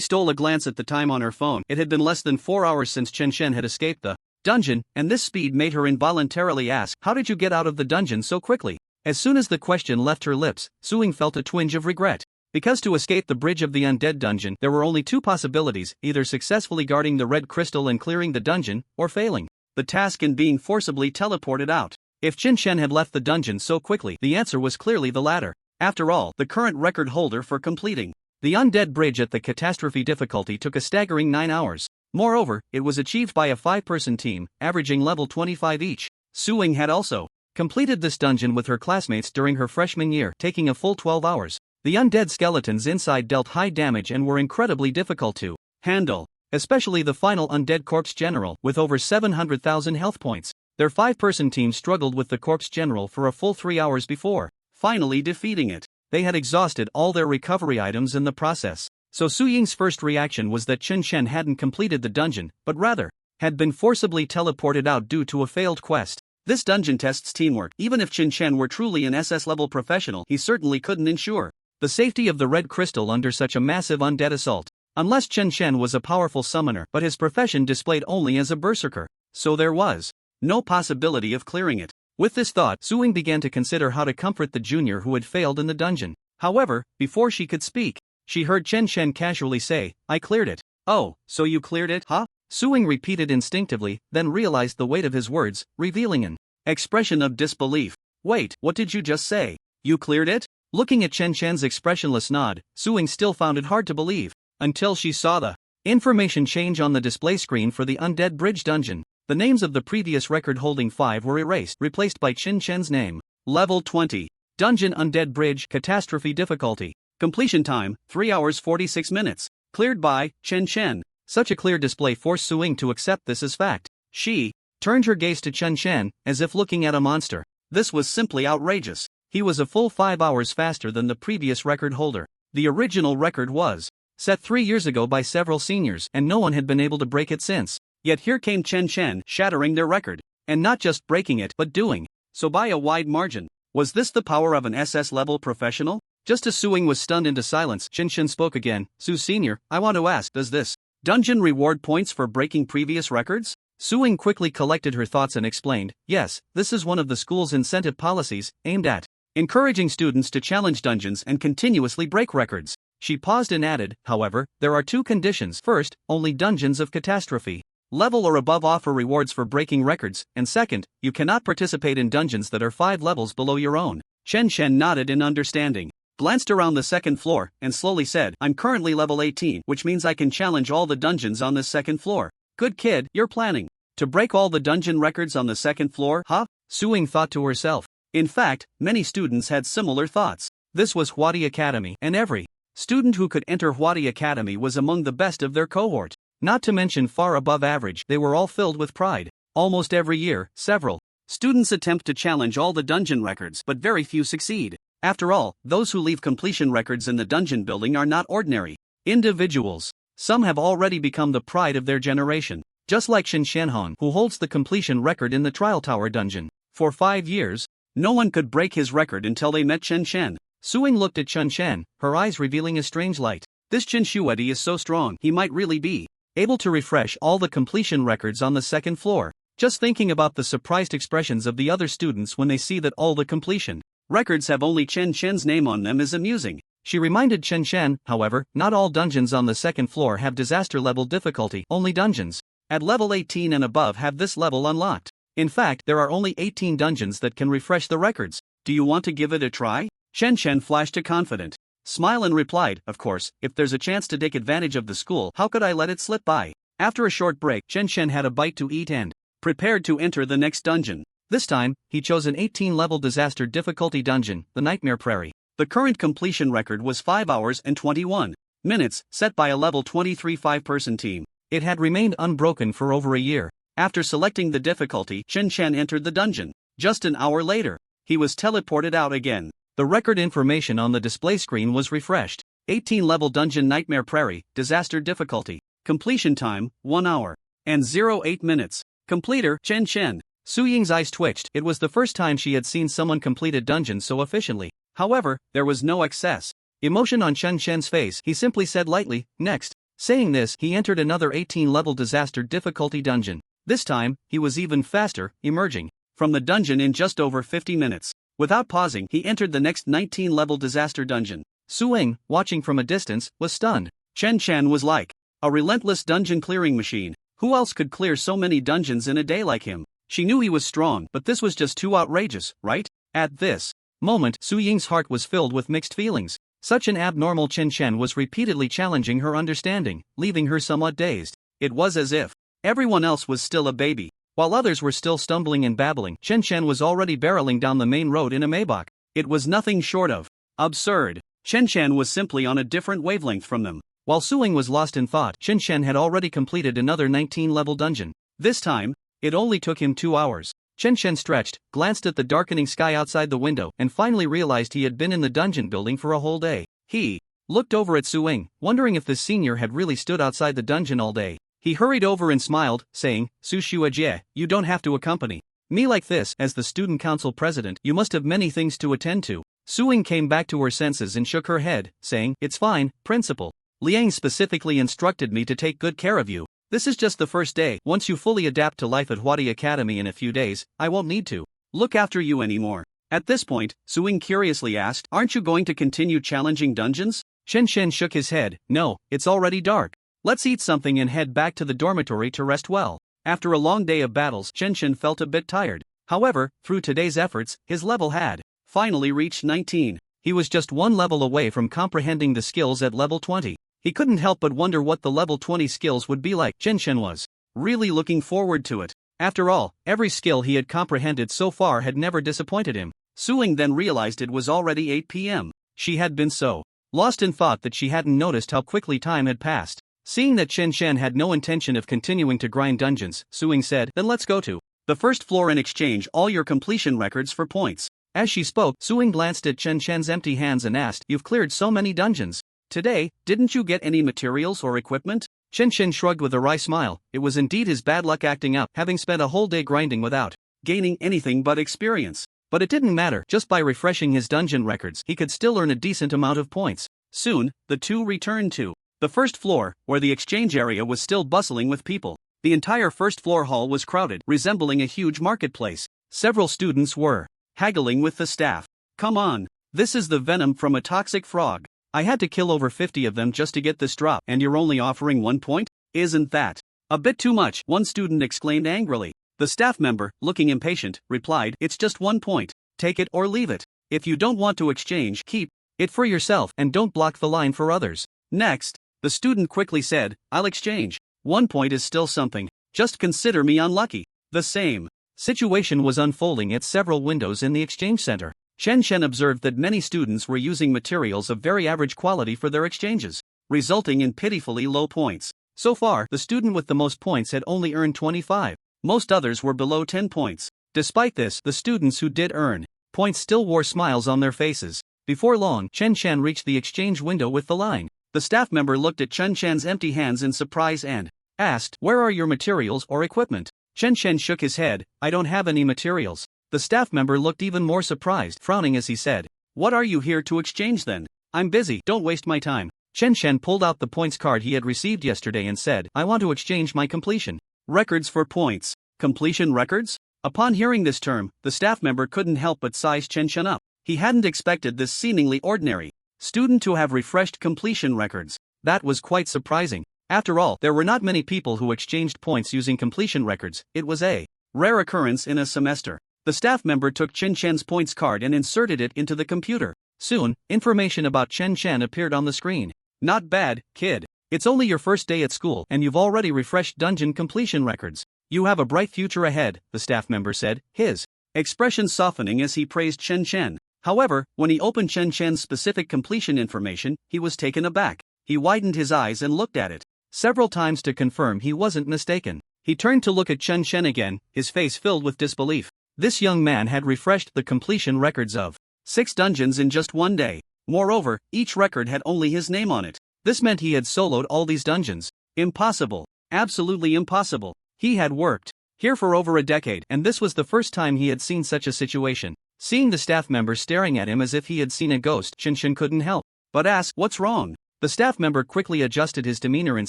stole a glance at the time on her phone. It had been less than 4 hours since Chen Chen had escaped the dungeon, and this speed made her involuntarily ask, "How did you get out of the dungeon so quickly?" As soon as the question left her lips, Suing felt a twinge of regret. Because to escape the Bridge of the Undead dungeon, there were only two possibilities, either successfully guarding the red crystal and clearing the dungeon, or failing the task and being forcibly teleported out. If Chen Chen had left the dungeon so quickly, the answer was clearly the latter. After all, the current record holder for completing the Undead Bridge at the catastrophe difficulty took a staggering 9 hours. Moreover, it was achieved by a 5-person team, averaging level 25 each. Suing had also completed this dungeon with her classmates during her freshman year, taking a full 12 hours. The undead skeletons inside dealt high damage and were incredibly difficult to handle, especially the final undead corpse general with over 700,000 health points. Their 5-person team struggled with the corpse general for a full 3 hours before finally defeating it. They had exhausted all their recovery items in the process. So Su Ying's first reaction was that Chen Chen hadn't completed the dungeon, but rather had been forcibly teleported out due to a failed quest. This dungeon tests teamwork. Even if Chen Chen were truly an SS level professional, he certainly couldn't ensure the safety of the red crystal under such a massive undead assault. Unless Chen Chen was a powerful summoner, but his profession displayed only as a berserker, so there was no possibility of clearing it. With this thought, Suing began to consider how to comfort the junior who had failed in the dungeon. However, before she could speak, she heard Chen Chen casually say, "I cleared it." "Oh, so you cleared it, huh?" Suing repeated instinctively, then realized the weight of his words, revealing an expression of disbelief. "Wait, what did you just say? You cleared it?" Looking at Chen Chen's expressionless nod, Suing still found it hard to believe, until she saw the information change on the display screen for the Undead Bridge dungeon. The names of the previous record-holding 5 were erased, replaced by Chen Chen's name. Level 20. Dungeon Undead Bridge, Catastrophe Difficulty. Completion time, 3 hours 46 minutes. Cleared by Chen Chen. Such a clear display forced Suing to accept this as fact. She turned her gaze to Chen Chen, as if looking at a monster. This was simply outrageous. He was a full 5 hours faster than the previous record holder. The original record was set 3 years ago by several seniors, and no one had been able to break it since. Yet here came Chen Chen, shattering their record. And not just breaking it, but doing so by a wide margin. Was this the power of an SS-level professional? Just as Suing was stunned into silence, Chen Chen spoke again. "Su Senior, I want to ask, does this dungeon reward points for breaking previous records?" Suing quickly collected her thoughts and explained, "Yes, this is one of the school's incentive policies, aimed at encouraging students to challenge dungeons and continuously break records." She paused and added, "However, there are 2 conditions. First, only dungeons of catastrophe level or above offer rewards for breaking records, and second, you cannot participate in dungeons that are 5 levels below your own." Chen Chen nodded in understanding, glanced around the second floor, and slowly said, "I'm currently level 18, which means I can challenge all the dungeons on this second floor." "Good kid, you're planning to break all the dungeon records on the second floor, huh?" Suing thought to herself. In fact, many students had similar thoughts. This was Huadi Academy, and every student who could enter Huadi Academy was among the best of their cohort. Not to mention far above average, they were all filled with pride. Almost every year, several students attempt to challenge all the dungeon records, but very few succeed. After all, those who leave completion records in the dungeon building are not ordinary individuals. Some have already become the pride of their generation. Just like Shin Shanhong, who holds the completion record in the Trial Tower dungeon. For 5 years, no one could break his record until they met Chen Chen. Suing looked at Chen Chen, her eyes revealing a strange light. This Chen Shuedi is so strong, he might really be able to refresh all the completion records on the second floor. Just thinking about the surprised expressions of the other students when they see that all the completion records have only Chen Chen's name on them is amusing. She reminded Chen Chen, however, not all dungeons on the second floor have disaster level difficulty, only dungeons at level 18 and above have this level unlocked. In fact, there are only 18 dungeons that can refresh the records. Do you want to give it a try? Chen Chen flashed a confident smile and replied, "Of course, if there's a chance to take advantage of the school, how could I let it slip by?" After a short break, Chen Chen had a bite to eat and prepared to enter the next dungeon. This time, he chose an 18-level disaster difficulty dungeon, the Nightmare Prairie. The current completion record was 5 hours and 21 minutes, set by a level 23 5-person team. It had remained unbroken for over a year. After selecting the difficulty, Chen Chen entered the dungeon. Just an hour later, he was teleported out again. The record information on the display screen was refreshed. 18-level dungeon Nightmare Prairie, disaster difficulty. Completion time, 1 hour and 08 minutes. Completer, Chen Chen. Su Ying's eyes twitched. It was the first time she had seen someone complete a dungeon so efficiently. However, there was no excess emotion on Chen Chen's face. He simply said lightly, "Next." Saying this, he entered another 18-level disaster difficulty dungeon. This time, he was even faster, emerging from the dungeon in just over 50 minutes. Without pausing, he entered the next 19-level disaster dungeon. Su Ying, watching from a distance, was stunned. Chen Chen was like a relentless dungeon clearing machine. Who else could clear so many dungeons in a day like him? She knew he was strong, but this was just too outrageous, right? At this moment, Su Ying's heart was filled with mixed feelings. Such an abnormal Chen Chen was repeatedly challenging her understanding, leaving her somewhat dazed. It was as if everyone else was still a baby. While others were still stumbling and babbling, Chen Chen was already barreling down the main road in a Maybach. It was nothing short of absurd. Chen Chen was simply on a different wavelength from them. While Su Ying was lost in thought, Chen Chen had already completed another 19-level dungeon. This time, it only took him 2 hours. Chen Chen stretched, glanced at the darkening sky outside the window, and finally realized he had been in the dungeon building for a whole day. He looked over at Su Ying, wondering if the senior had really stood outside the dungeon all day. He hurried over and smiled, saying, "Su Shuajie, you don't have to accompany Me like this, as the student council president, you must have many things to attend to. Suing came back to her senses and shook her head, saying, "It's fine, principal. Liang specifically instructed me to take good care of you. This is just the first day. Once you fully adapt to life at Huadi Academy in a few days, I won't need to look after you anymore." At this point, Suing curiously asked, "Aren't you going to continue challenging dungeons?" Chen Shen shook his head. "No, it's already dark. Let's eat something and head back to the dormitory to rest well." After a long day of battles, Chen Shen felt a bit tired. However, through today's efforts, his level had finally reached 19. He was just one level away from comprehending the skills at level 20. He couldn't help but wonder what the level 20 skills would be like. Chen Shen was really looking forward to it. After all, every skill he had comprehended so far had never disappointed him. Suing then realized it was already 8 p.m. She had been so lost in thought that she hadn't noticed how quickly time had passed. Seeing that Chen Shen had no intention of continuing to grind dungeons, Suing said, "Then let's go to the first floor and exchange all your completion records for points." As she spoke, Suing glanced at Chen Shen's empty hands and asked, "You've cleared so many dungeons today, didn't you get any materials or equipment?" Chen Shen shrugged with a wry smile. It was indeed his bad luck acting up, having spent a whole day grinding without gaining anything but experience. But it didn't matter, just by refreshing his dungeon records, he could still earn a decent amount of points. Soon, the two returned to the first floor, where the exchange area was still bustling with people. The entire first floor hall was crowded, resembling a huge marketplace. Several students were haggling with the staff. "Come on, this is the venom from a toxic frog. I had to kill over 50 of them just to get this drop, and you're only offering 1 point? Isn't that a bit too much?" one student exclaimed angrily. The staff member, looking impatient, replied, "It's just 1 point. Take it or leave it. If you don't want to exchange, keep it for yourself and don't block the line for others." Next, the student quickly said, "I'll exchange. 1 point is still something. Just consider me unlucky." The same situation was unfolding at several windows in the exchange center. Chen Shen observed that many students were using materials of very average quality for their exchanges, resulting in pitifully low points. So far, the student with the most points had only earned 25. Most others were below 10 points. Despite this, the students who did earn points still wore smiles on their faces. Before long, Chen Shen reached the exchange window with the line. The staff member looked at Chen Shen's empty hands in surprise and asked, "Where are your materials or equipment?" Chen Shen shook his head, "I don't have any materials." The staff member looked even more surprised, frowning as he said, "What are you here to exchange then?" "I'm busy, don't waste my time." Chen Shen pulled out the points card he had received yesterday and said, "I want to exchange my completion records for points." Completion records? Upon hearing this term, the staff member couldn't help but size Chen Shen up. He hadn't expected this seemingly ordinary student to have refreshed completion records. That was quite surprising. After all, there were not many people who exchanged points using completion records. It was a rare occurrence in a semester. The staff member took Chen Shen's points card and inserted it into the computer. Soon, information about Chen Shen appeared on the screen. "Not bad, kid. It's only your first day at school and you've already refreshed dungeon completion records. You have a bright future ahead," the staff member said, his expression softening as he praised Chen Shen. However, when he opened Chen Shen's specific completion information, he was taken aback. He widened his eyes and looked at it several times to confirm he wasn't mistaken. He turned to look at Chen Shen again, his face filled with disbelief. This young man had refreshed the completion records of 6 dungeons in just 1 day. Moreover, each record had only his name on it. This meant he had soloed all these dungeons. Impossible. Absolutely impossible. He had worked here for over a decade, and this was the first time he had seen such a situation. Seeing the staff member staring at him as if he had seen a ghost, Chen Shen couldn't help but ask, "What's wrong?" The staff member quickly adjusted his demeanor and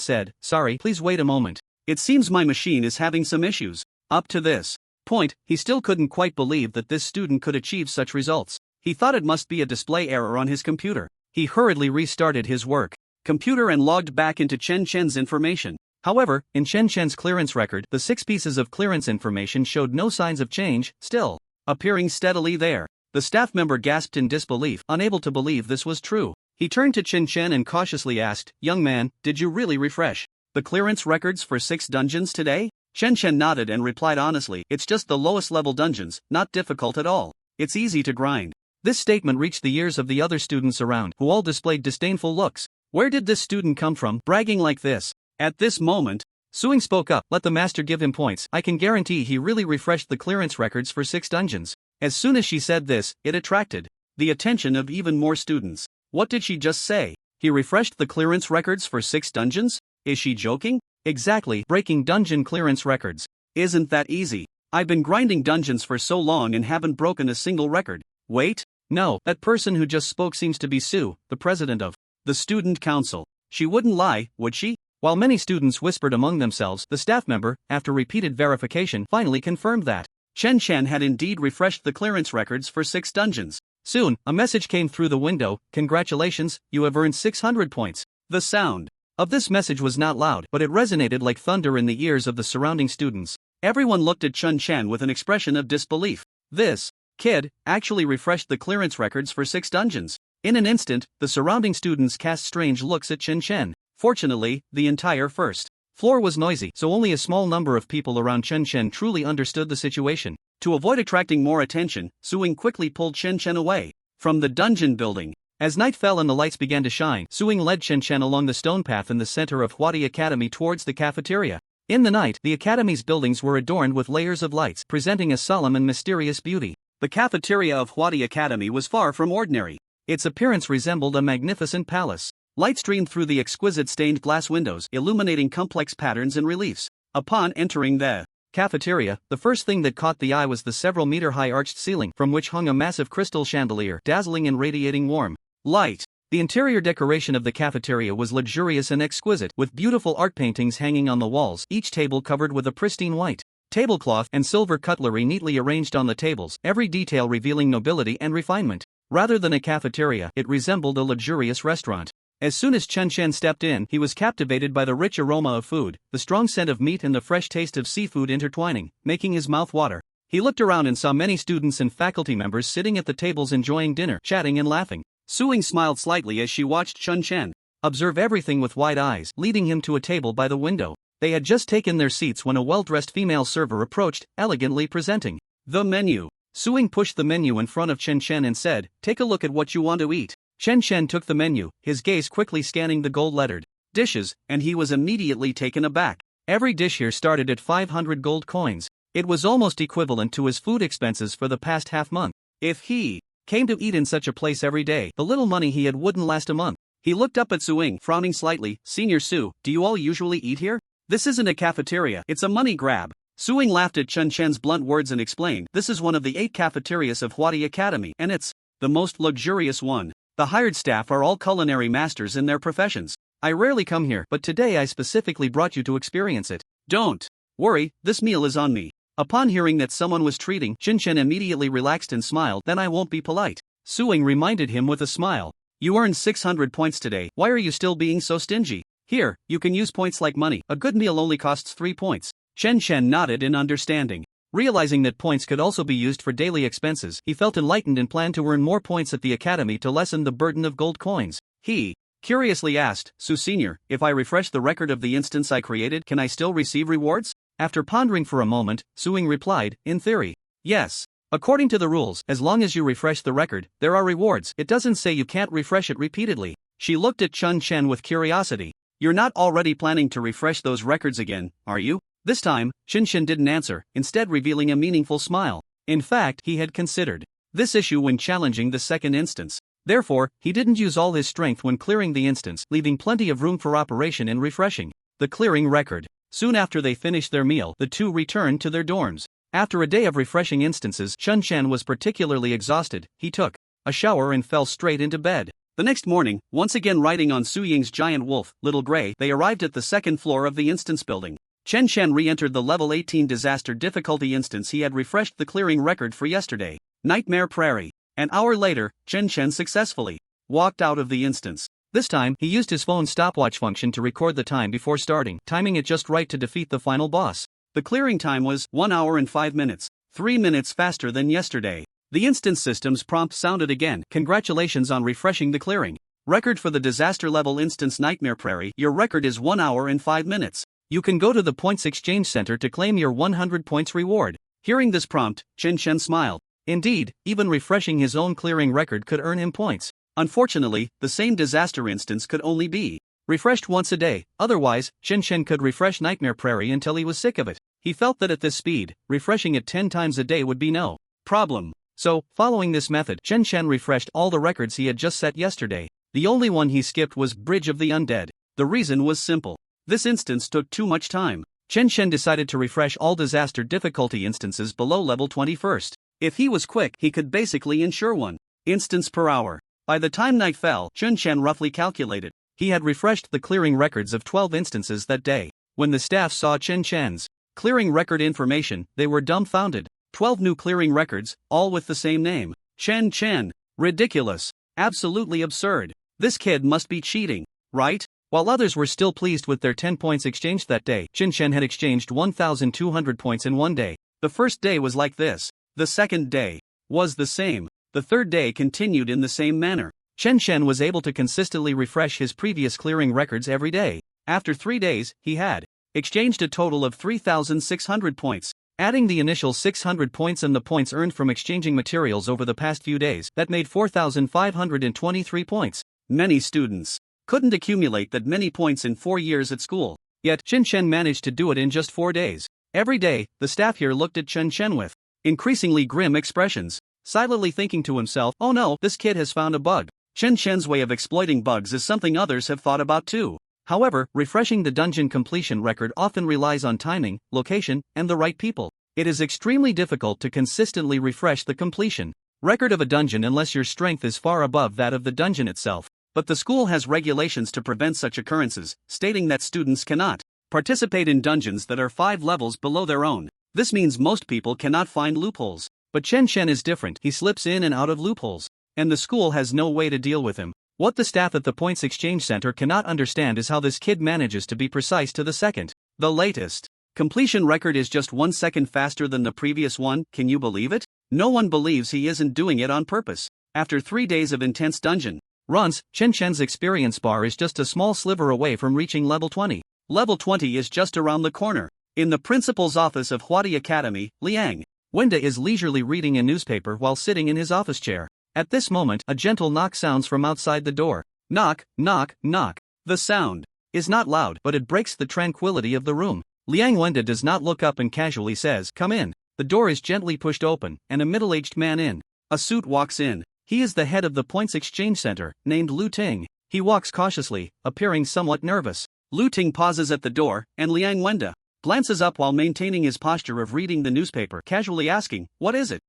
said, "Sorry, please wait a moment. It seems my machine is having some issues." Up to this point, he still couldn't quite believe that this student could achieve such results. He thought it must be a display error on his computer. He hurriedly restarted his work computer and logged back into Chen Shen's information. However, in Chen Shen's clearance record, the 6 pieces of clearance information showed no signs of change, still appearing steadily there. The staff member gasped in disbelief, unable to believe this was true. He turned to Chen Shen and cautiously asked, "Young man, did you really refresh the clearance records for 6 dungeons today?" Chen Shen nodded and replied honestly, "It's just the lowest level dungeons, not difficult at all. It's easy to grind." This statement reached the ears of the other students around, who all displayed disdainful looks. Where did this student come from, bragging like this? At this moment, Suing spoke up, "Let the master give him points. I can guarantee he really refreshed the clearance records for 6 dungeons." As soon as she said this, it attracted the attention of even more students. What did she just say? He refreshed the clearance records for 6 dungeons? Is she joking? Exactly, breaking dungeon clearance records. Isn't that easy? I've been grinding dungeons for so long and haven't broken a single record. Wait, no, that person who just spoke seems to be Sue, the president of the student council. She wouldn't lie, would she? While many students whispered among themselves, the staff member, after repeated verification, finally confirmed that Chen Chen had indeed refreshed the clearance records for 6 dungeons. Soon, a message came through the window: "Congratulations, you have earned 600 points." The sound of this message was not loud, but it resonated like thunder in the ears of the surrounding students. Everyone looked at Chen Chen with an expression of disbelief. This kid actually refreshed the clearance records for 6 dungeons. In an instant, the surrounding students cast strange looks at Chen Chen. Fortunately, the entire first floor was noisy, so only a small number of people around Chen Chen truly understood the situation. To avoid attracting more attention, Suing quickly pulled Chen Chen away from the dungeon building. As night fell and the lights began to shine, Suing led Chen Chen along the stone path in the center of Huadi Academy towards the cafeteria. In the night, the academy's buildings were adorned with layers of lights, presenting a solemn and mysterious beauty. The cafeteria of Huadi Academy was far from ordinary. Its appearance resembled a magnificent palace. Light streamed through the exquisite stained glass windows, illuminating complex patterns and reliefs. Upon entering the cafeteria, the first thing that caught the eye was the several-meter-high arched ceiling, from which hung a massive crystal chandelier, dazzling and radiating warm light. The interior decoration of the cafeteria was luxurious and exquisite, with beautiful art paintings hanging on the walls, each table covered with a pristine white tablecloth and silver cutlery neatly arranged on the tables, every detail revealing nobility and refinement. Rather than a cafeteria, it resembled a luxurious restaurant. As soon as Chen Chen stepped in, he was captivated by the rich aroma of food, the strong scent of meat and the fresh taste of seafood intertwining, making his mouth water. He looked around and saw many students and faculty members sitting at the tables enjoying dinner, chatting and laughing. Suing smiled slightly as she watched Chen Chen observe everything with wide eyes, leading him to a table by the window. They had just taken their seats when a well-dressed female server approached, elegantly presenting the menu. Suing pushed the menu in front of Chen Chen and said, "Take a look at what you want to eat." Chen Chen took the menu, his gaze quickly scanning the gold-lettered dishes, and he was immediately taken aback. Every dish here started at 500 gold coins. It was almost equivalent to his food expenses for the past half-month. If he came to eat in such a place every day, the little money he had wouldn't last a month. He looked up at Suing, frowning slightly. "Senior Su, do you all usually eat here? This isn't a cafeteria, it's a money grab." Suing laughed at Chen Chen's blunt words and explained, "This is one of the 8 cafeterias of Huadi Academy, and it's the most luxurious one. The hired staff are all culinary masters in their professions. I rarely come here, but today I specifically brought you to experience it. Don't worry, this meal is on me." Upon hearing that someone was treating, Chen Chen immediately relaxed and smiled. "Then I won't be polite." Suing reminded him with a smile, "You earned 600 points today, why are you still being so stingy? Here, you can use points like money, a good meal only costs 3 points. Chen Chen nodded in understanding. Realizing that points could also be used for daily expenses, he felt enlightened and planned to earn more points at the academy to lessen the burden of gold coins. He curiously asked, "Su Senior, if I refresh the record of the instance I created, can I still receive rewards?" After pondering for a moment, Suing replied, "In theory, yes. According to the rules, as long as you refresh the record, there are rewards. It doesn't say you can't refresh it repeatedly." She looked at Chen Chen with curiosity. "You're not already planning to refresh those records again, are you?" This time, Chen Chen didn't answer, instead revealing a meaningful smile. In fact, he had considered this issue when challenging the second instance. Therefore, he didn't use all his strength when clearing the instance, leaving plenty of room for operation and refreshing the clearing record. Soon after they finished their meal, the two returned to their dorms. After a day of refreshing instances, Chen Chen was particularly exhausted. He took a shower and fell straight into bed. The next morning, once again riding on Su Ying's giant wolf, Little Gray, they arrived at the second floor of the instance building. Chen Chen re-entered the level 18 disaster difficulty instance he had refreshed the clearing record for yesterday. Nightmare Prairie. An hour later, Chen Chen successfully walked out of the instance. This time, he used his phone's stopwatch function to record the time before starting, timing it just right to defeat the final boss. The clearing time was 1 hour and 5 minutes, 3 minutes faster than yesterday. The instance system's prompt sounded again. "Congratulations on refreshing the clearing record for the disaster level instance Nightmare Prairie. Your record is 1 hour and 5 minutes. You can go to the Points Exchange Center to claim your 100 points reward." Hearing this prompt, Chen Chen smiled. Indeed, even refreshing his own clearing record could earn him points. Unfortunately, the same disaster instance could only be refreshed once a day. Otherwise, Chen Chen could refresh Nightmare Prairie until he was sick of it. He felt that at this speed, refreshing it 10 times a day would be no problem. So, following this method, Chen Chen refreshed all the records he had just set yesterday. The only one he skipped was Bridge of the Undead. The reason was simple. This instance took too much time. Chen Shen decided to refresh all disaster difficulty instances below level 20 first. If he was quick, he could basically ensure one instance per hour. By the time night fell, Chen Shen roughly calculated, he had refreshed the clearing records of 12 instances that day. When the staff saw Chen Shen's clearing record information, they were dumbfounded. 12 new clearing records, all with the same name. Chen Chen. Ridiculous. Absolutely absurd. This kid must be cheating, right? While others were still pleased with their 10 points exchanged that day, Chen Shen had exchanged 1,200 points in one day. The first day was like this. The second day was the same. The third day continued in the same manner. Chen Shen was able to consistently refresh his previous clearing records every day. After 3 days, he had exchanged a total of 3,600 points. Adding the initial 600 points and the points earned from exchanging materials over the past few days, that made 4,523 points. Many students couldn't accumulate that many points in 4 years at school. Yet, Chen Shen managed to do it in just 4 days. Every day, the staff here looked at Chen Shen with increasingly grim expressions, silently thinking to himself, oh no, this kid has found a bug. Chen Shen's way of exploiting bugs is something others have thought about too. However, refreshing the dungeon completion record often relies on timing, location, and the right people. It is extremely difficult to consistently refresh the completion record of a dungeon unless your strength is far above that of the dungeon itself. But the school has regulations to prevent such occurrences, stating that students cannot participate in dungeons that are 5 levels below their own. This means most people cannot find loopholes. But Chen Shen is different. He slips in and out of loopholes, and the school has no way to deal with him. What the staff at the Points Exchange Center cannot understand is how this kid manages to be precise to the second. The latest completion record is just 1 second faster than the previous one. Can you believe it? No one believes he isn't doing it on purpose. After 3 days of intense dungeon runs, Chen Shen's experience bar is just a small sliver away from reaching level 20. Level 20 is just around the corner. In the principal's office of Huadi Academy, Liang Wenda is leisurely reading a newspaper while sitting in his office chair. At this moment, a gentle knock sounds from outside the door. Knock, knock, knock. The sound is not loud, but it breaks the tranquility of the room. Liang Wenda does not look up and casually says, come in. The door is gently pushed open, and a middle-aged man in a suit walks in. He is the head of the Points Exchange Center, named Lu Ting. He walks cautiously, appearing somewhat nervous. Lu Ting pauses at the door, and Liang Wenda glances up while maintaining his posture of reading the newspaper, casually asking, what is it?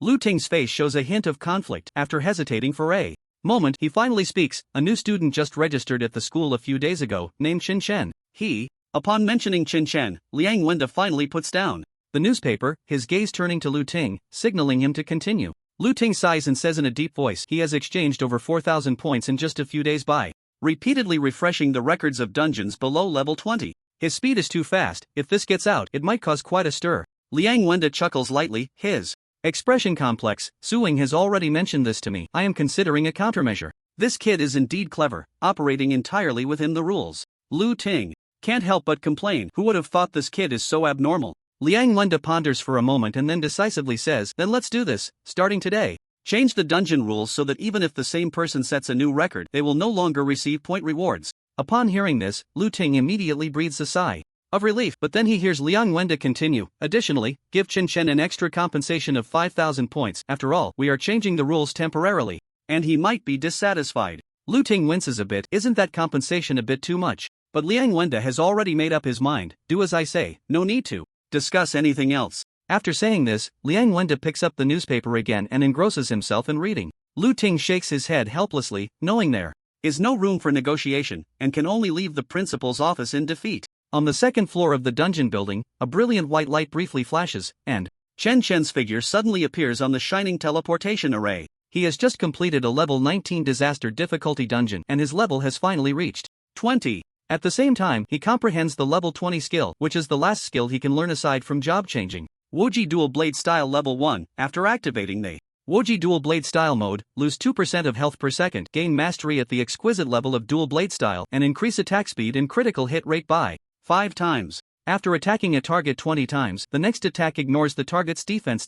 Lu Ting's face shows a hint of conflict. After hesitating for a moment, he finally speaks. A new student just registered at the school a few days ago, named Chen Shen. Upon mentioning Chen Shen, Liang Wenda finally puts down the newspaper, his gaze turning to Lu Ting, signaling him to continue. Lu Ting sighs and says in a deep voice, he has exchanged over 4,000 points in just a few days by repeatedly refreshing the records of dungeons below level 20. His speed is too fast. If this gets out, it might cause quite a stir. Liang Wenda chuckles lightly, his expression complex. Suing has already mentioned this to me. I am considering a countermeasure. This kid is indeed clever, operating entirely within the rules. Lu Ting can't help but complain. Who would have thought this kid is so abnormal? Liang Wenda ponders for a moment and then decisively says, then let's do this, starting today. Change the dungeon rules so that even if the same person sets a new record, they will no longer receive point rewards. Upon hearing this, Lu Ting immediately breathes a sigh of relief, but then he hears Liang Wenda continue. Additionally, give Chen Shen an extra compensation of 5,000 points. After all, we are changing the rules temporarily, and he might be dissatisfied. Lu Ting winces a bit. Isn't that compensation a bit too much? But Liang Wenda has already made up his mind. Do as I say, no need to discuss anything else. After saying this, Liang Wenda picks up the newspaper again and engrosses himself in reading. Lu Ting shakes his head helplessly, knowing there is no room for negotiation, and can only leave the principal's office in defeat. On the second floor of the dungeon building, a brilliant white light briefly flashes, and Chen Shen's figure suddenly appears on the shining teleportation array. He has just completed a level 19 disaster difficulty dungeon, and his level has finally reached 20. At the same time, he comprehends the level 20 skill, which is the last skill he can learn aside from job changing. Woji Dual Blade Style Level 1. After activating the Woji Dual Blade Style mode, lose 2% of health per second, gain mastery at the exquisite level of Dual Blade Style, and increase attack speed and critical hit rate by 5 times. After attacking a target 20 times, the next attack ignores the target's defense.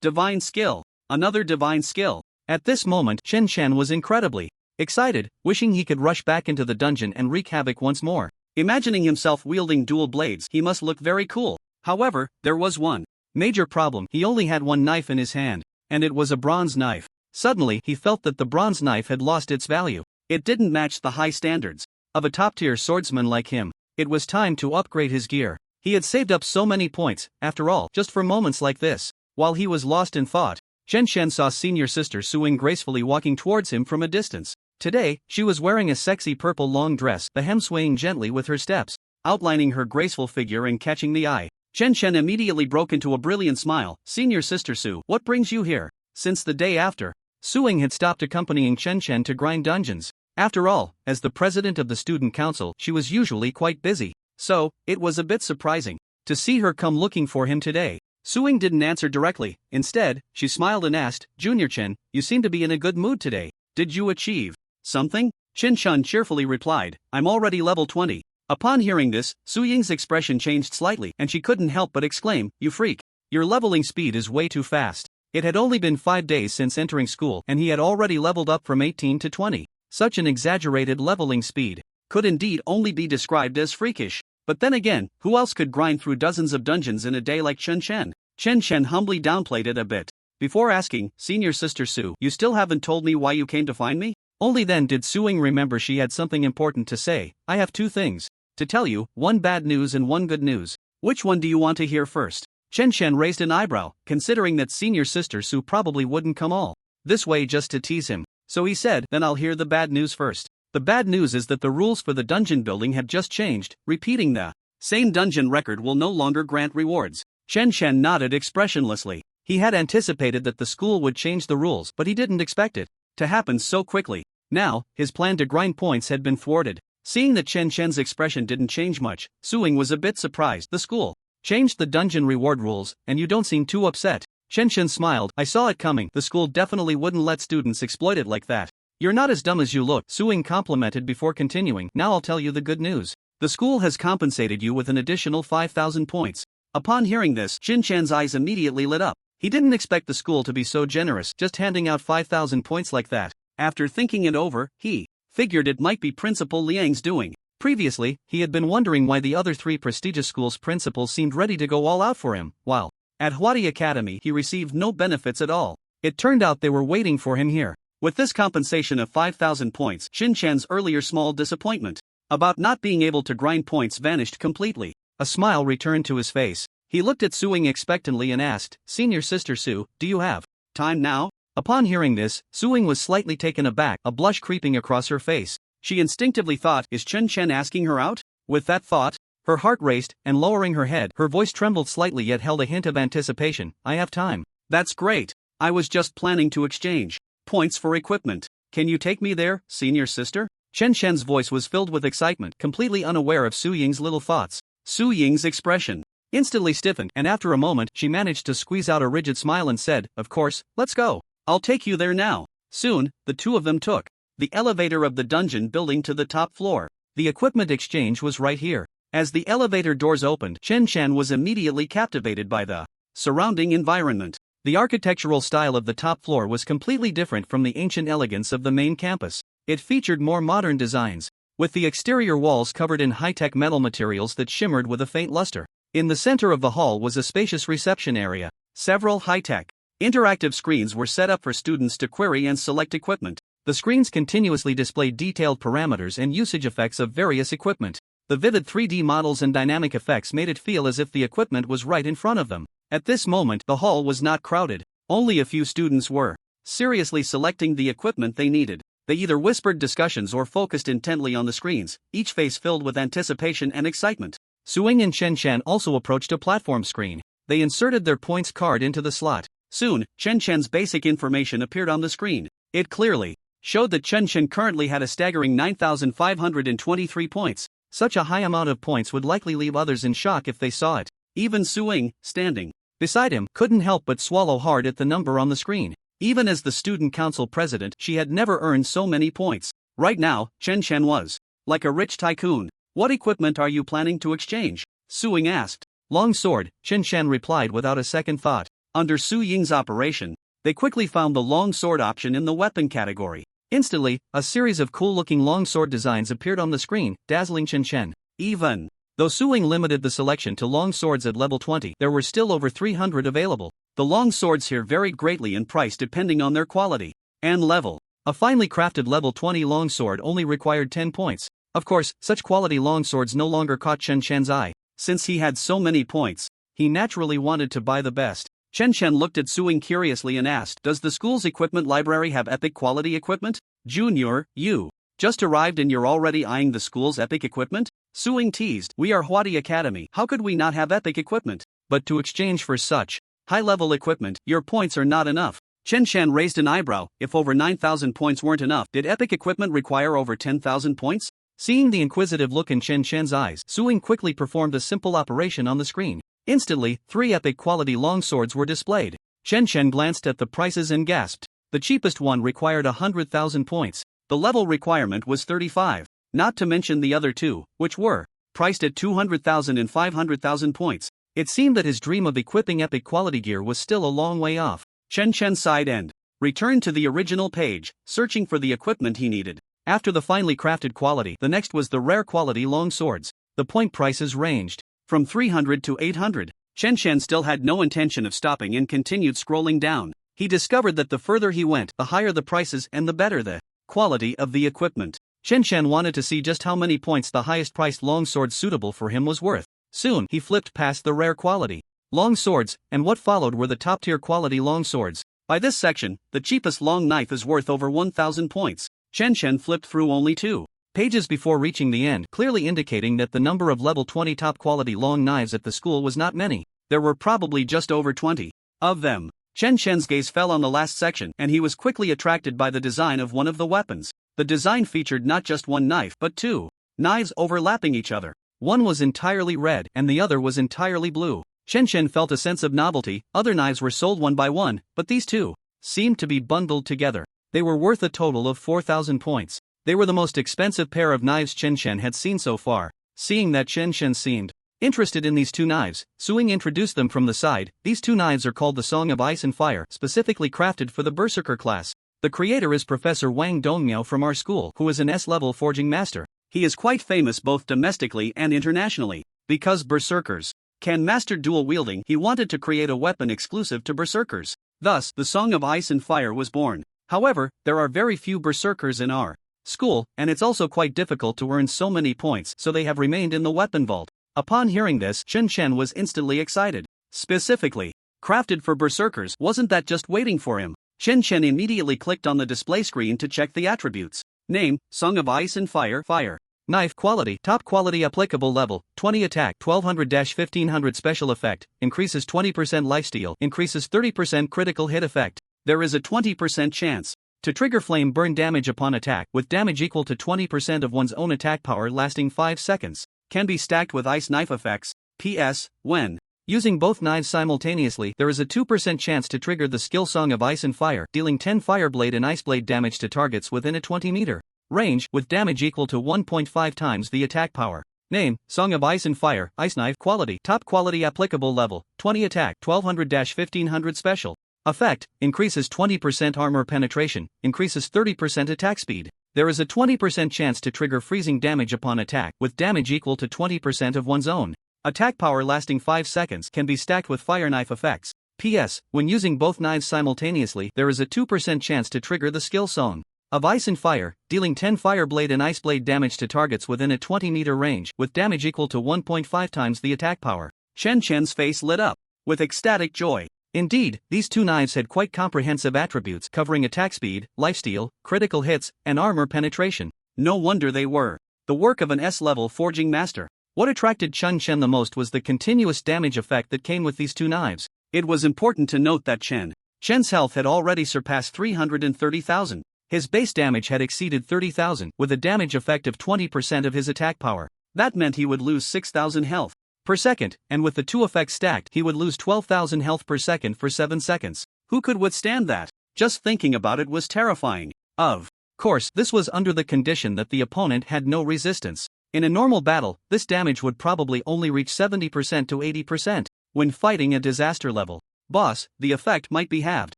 Divine Skill. Another divine skill. At this moment, Chen Shen was incredibly excited, wishing he could rush back into the dungeon and wreak havoc once more. Imagining himself wielding dual blades, he must look very cool. However, there was one major problem. He only had one knife in his hand, and it was a bronze knife. Suddenly, he felt that the bronze knife had lost its value. It didn't match the high standards of a top-tier swordsman like him. It was time to upgrade his gear. He had saved up so many points, after all, just for moments like this. While he was lost in thought, Chen Shen saw senior sister Suing gracefully walking towards him from a distance. Today, she was wearing a sexy purple long dress, the hem swaying gently with her steps, outlining her graceful figure and catching the eye. Chen Shen immediately broke into a brilliant smile. Senior sister Su, what brings you here? Since the day after, Suing had stopped accompanying Chen Shen to grind dungeons. After all, as the president of the student council, she was usually quite busy. So, it was a bit surprising to see her come looking for him today. Suing didn't answer directly. Instead, she smiled and asked, Junior Chen, you seem to be in a good mood today. Did you achieve something? Chen Shun cheerfully replied, I'm already level 20. Upon hearing this, Su Ying's expression changed slightly and she couldn't help but exclaim, you freak. Your leveling speed is way too fast. It had only been 5 days since entering school and he had already leveled up from 18 to 20. Such an exaggerated leveling speed could indeed only be described as freakish. But then again, who else could grind through dozens of dungeons in a day like Chen Shen? Chen Shen humbly downplayed it a bit. Before asking, Senior Sister Su, you still haven't told me why you came to find me? Only then did Suing remember she had something important to say. I have 2 things to tell you, 1 bad news and 1 good news. Which one do you want to hear first? Chen Shen raised an eyebrow, considering that Senior Sister Su probably wouldn't come all this way just to tease him. So he said, then I'll hear the bad news first. The bad news is that the rules for the dungeon building have just changed, repeating the same dungeon record will no longer grant rewards. Chen Shen nodded expressionlessly. He had anticipated that the school would change the rules, but he didn't expect it to happen so quickly. Now, his plan to grind points had been thwarted. Seeing that Chen Shen's expression didn't change much, Suing was a bit surprised. The school changed the dungeon reward rules, and you don't seem too upset. Chen Shen smiled. I saw it coming. The school definitely wouldn't let students exploit it like that. You're not as dumb as you look, Suing complimented before continuing. Now I'll tell you the good news. The school has compensated you with an additional 5,000 points. Upon hearing this, Chen Shen's eyes immediately lit up. He didn't expect the school to be so generous, just handing out 5,000 points like that. After thinking it over, he figured it might be Principal Liang's doing. Previously, he had been wondering why the other 3 prestigious schools' principals seemed ready to go all out for him, while at Huadi Academy he received no benefits at all. It turned out they were waiting for him here. With this compensation of 5,000 points, Chen Shen's earlier small disappointment about not being able to grind points vanished completely. A smile returned to his face. He looked at Suing expectantly and asked, Senior Sister Su, do you have time now? Upon hearing this, Suing was slightly taken aback, a blush creeping across her face. She instinctively thought, is Chen Shen asking her out? With that thought, her heart raced, and lowering her head, her voice trembled slightly yet held a hint of anticipation. I have time. That's great. I was just planning to exchange points for equipment. Can you take me there, Senior Sister? Chen Shen's voice was filled with excitement, completely unaware of Su Ying's little thoughts. Su Ying's expression instantly stiffened, and after a moment, she managed to squeeze out a rigid smile and said, of course, let's go. I'll take you there now. Soon, the 2 of them took the elevator of the dungeon building to the top floor. The equipment exchange was right here. As the elevator doors opened, Chen Shen was immediately captivated by the surrounding environment. The architectural style of the top floor was completely different from the ancient elegance of the main campus. It featured more modern designs, with the exterior walls covered in high-tech metal materials that shimmered with a faint luster. In the center of the hall was a spacious reception area. Several high-tech interactive screens were set up for students to query and select equipment. The screens continuously displayed detailed parameters and usage effects of various equipment. The vivid 3D models and dynamic effects made it feel as if the equipment was right in front of them. At this moment, the hall was not crowded. Only a few students were seriously selecting the equipment they needed. They either whispered discussions or focused intently on the screens, each face filled with anticipation and excitement. Suing and Chen Shen also approached a platform screen. They inserted their points card into the slot. Soon, Chen Shen's basic information appeared on the screen. It clearly showed that Chen Shen currently had a staggering 9,523 points. Such a high amount of points would likely leave others in shock if they saw it. Even Suing, standing beside him, couldn't help but swallow hard at the number on the screen. Even as the student council president, she had never earned so many points. Right now, Chen Shen was like a rich tycoon. What equipment are you planning to exchange? Suing asked. Long sword, Chen Shen replied without a second thought. Under Su Ying's operation, they quickly found the long sword option in the weapon category. Instantly, a series of cool-looking long sword designs appeared on the screen, dazzling Chen Shen. Even though Suing limited the selection to long swords at level 20, there were still over 300 available. The long swords here varied greatly in price depending on their quality and level. A finely crafted level 20 long sword only required 10 points. Of course, such quality long swords no longer caught Chen Shen's eye. Since he had so many points, he naturally wanted to buy the best. Chen Chen looked at Suing curiously and asked, "Does the school's equipment library have epic quality equipment?" "Junior, you just arrived and you're already eyeing the school's epic equipment?" Suing teased, "We are Huadi Academy, how could we not have epic equipment? But to exchange for such high-level equipment, your points are not enough." Chen Chen raised an eyebrow. If over 9,000 points weren't enough, did epic equipment require over 10,000 points? Seeing the inquisitive look in Chen Chen's eyes, Suing quickly performed a simple operation on the screen. Instantly, 3 epic quality longswords were displayed. Chen Chen glanced at the prices and gasped. The cheapest one required 100,000 points. The level requirement was 35. Not to mention the other two, which were priced at 200,000 and 500,000 points. It seemed that his dream of equipping epic quality gear was still a long way off. Chen Chen sighed and returned to the original page, searching for the equipment he needed. After the finely crafted quality, the next was the rare quality long swords. The point prices ranged from 300 to 800. Chen Chen still had no intention of stopping and continued scrolling down. He discovered that the further he went, the higher the prices and the better the quality of the equipment. Chen Chen wanted to see just how many points the highest priced longsword suitable for him was worth. Soon, he flipped past the rare quality long swords, and what followed were the top-tier quality long swords. By this section, the cheapest long knife is worth over 1,000 points. Chen Chen flipped through only 2 pages before reaching the end, clearly indicating that the number of level 20 top-quality long knives at the school was not many. There were probably just over 20 of them. Chen Chen's gaze fell on the last section, and he was quickly attracted by the design of one of the weapons. The design featured not just one knife but 2 knives overlapping each other. One was entirely red, and the other was entirely blue. Chen Chen felt a sense of novelty. Other knives were sold one by one, but these two seemed to be bundled together. They were worth a total of 4,000 points. They were the most expensive pair of knives Chen Chen had seen so far. Seeing that Chen Chen seemed interested in these 2 knives, Suing introduced them from the side. These 2 knives are called the Song of Ice and Fire, specifically crafted for the berserker class. The creator is Professor Wang Dongmiao from our school, who is an S-level forging master. He is quite famous both domestically and internationally. Because berserkers can master dual wielding, he wanted to create a weapon exclusive to berserkers. Thus, the Song of Ice and Fire was born. However, there are very few berserkers in our school, and it's also quite difficult to earn so many points, so they have remained in the weapon vault. Upon hearing this, Chen Chen was instantly excited. Specifically, crafted for berserkers, wasn't that just waiting for him? Chen Chen immediately clicked on the display screen to check the attributes. Name, Song of Ice and Fire, Fire. Knife quality, top quality applicable level, 20 attack, 1200-1500 special effect, increases 20% lifesteal, increases 30% critical hit effect. There is a 20% chance to trigger flame burn damage upon attack, with damage equal to 20% of one's own attack power lasting 5 seconds. Can be stacked with ice knife effects. PS, when using both knives simultaneously, there is a 2% chance to trigger the skill Song of Ice and Fire, dealing 10 fireblade and iceblade damage to targets within a 20-meter range, with damage equal to 1.5 times the attack power. Name, Song of Ice and Fire, Ice Knife quality, top quality applicable level, 20 attack, 1200-1500 special. Effect, increases 20% armor penetration, increases 30% attack speed. There is a 20% chance to trigger freezing damage upon attack, with damage equal to 20% of one's own attack power lasting 5 seconds, can be stacked with fire knife effects. PS, when using both knives simultaneously, there is a 2% chance to trigger the skill Song of Ice and Fire, dealing 10 fireblade and iceblade damage to targets within a 20-meter range, with damage equal to 1.5 times the attack power. Chen Chen's face lit up with ecstatic joy. Indeed, these 2 knives had quite comprehensive attributes covering attack speed, lifesteal, critical hits, and armor penetration. No wonder they were the work of an S-level forging master. What attracted Chen Chen the most was the continuous damage effect that came with these 2 knives. It was important to note that Chen's health had already surpassed 330,000. His base damage had exceeded 30,000, with a damage effect of 20% of his attack power. That meant he would lose 6,000 health per second, and with the 2 effects stacked, he would lose 12,000 health per second for 7 seconds. Who could withstand that? Just thinking about it was terrifying. Of course, this was under the condition that the opponent had no resistance. In a normal battle, this damage would probably only reach 70% to 80%. When fighting a disaster level boss, the effect might be halved.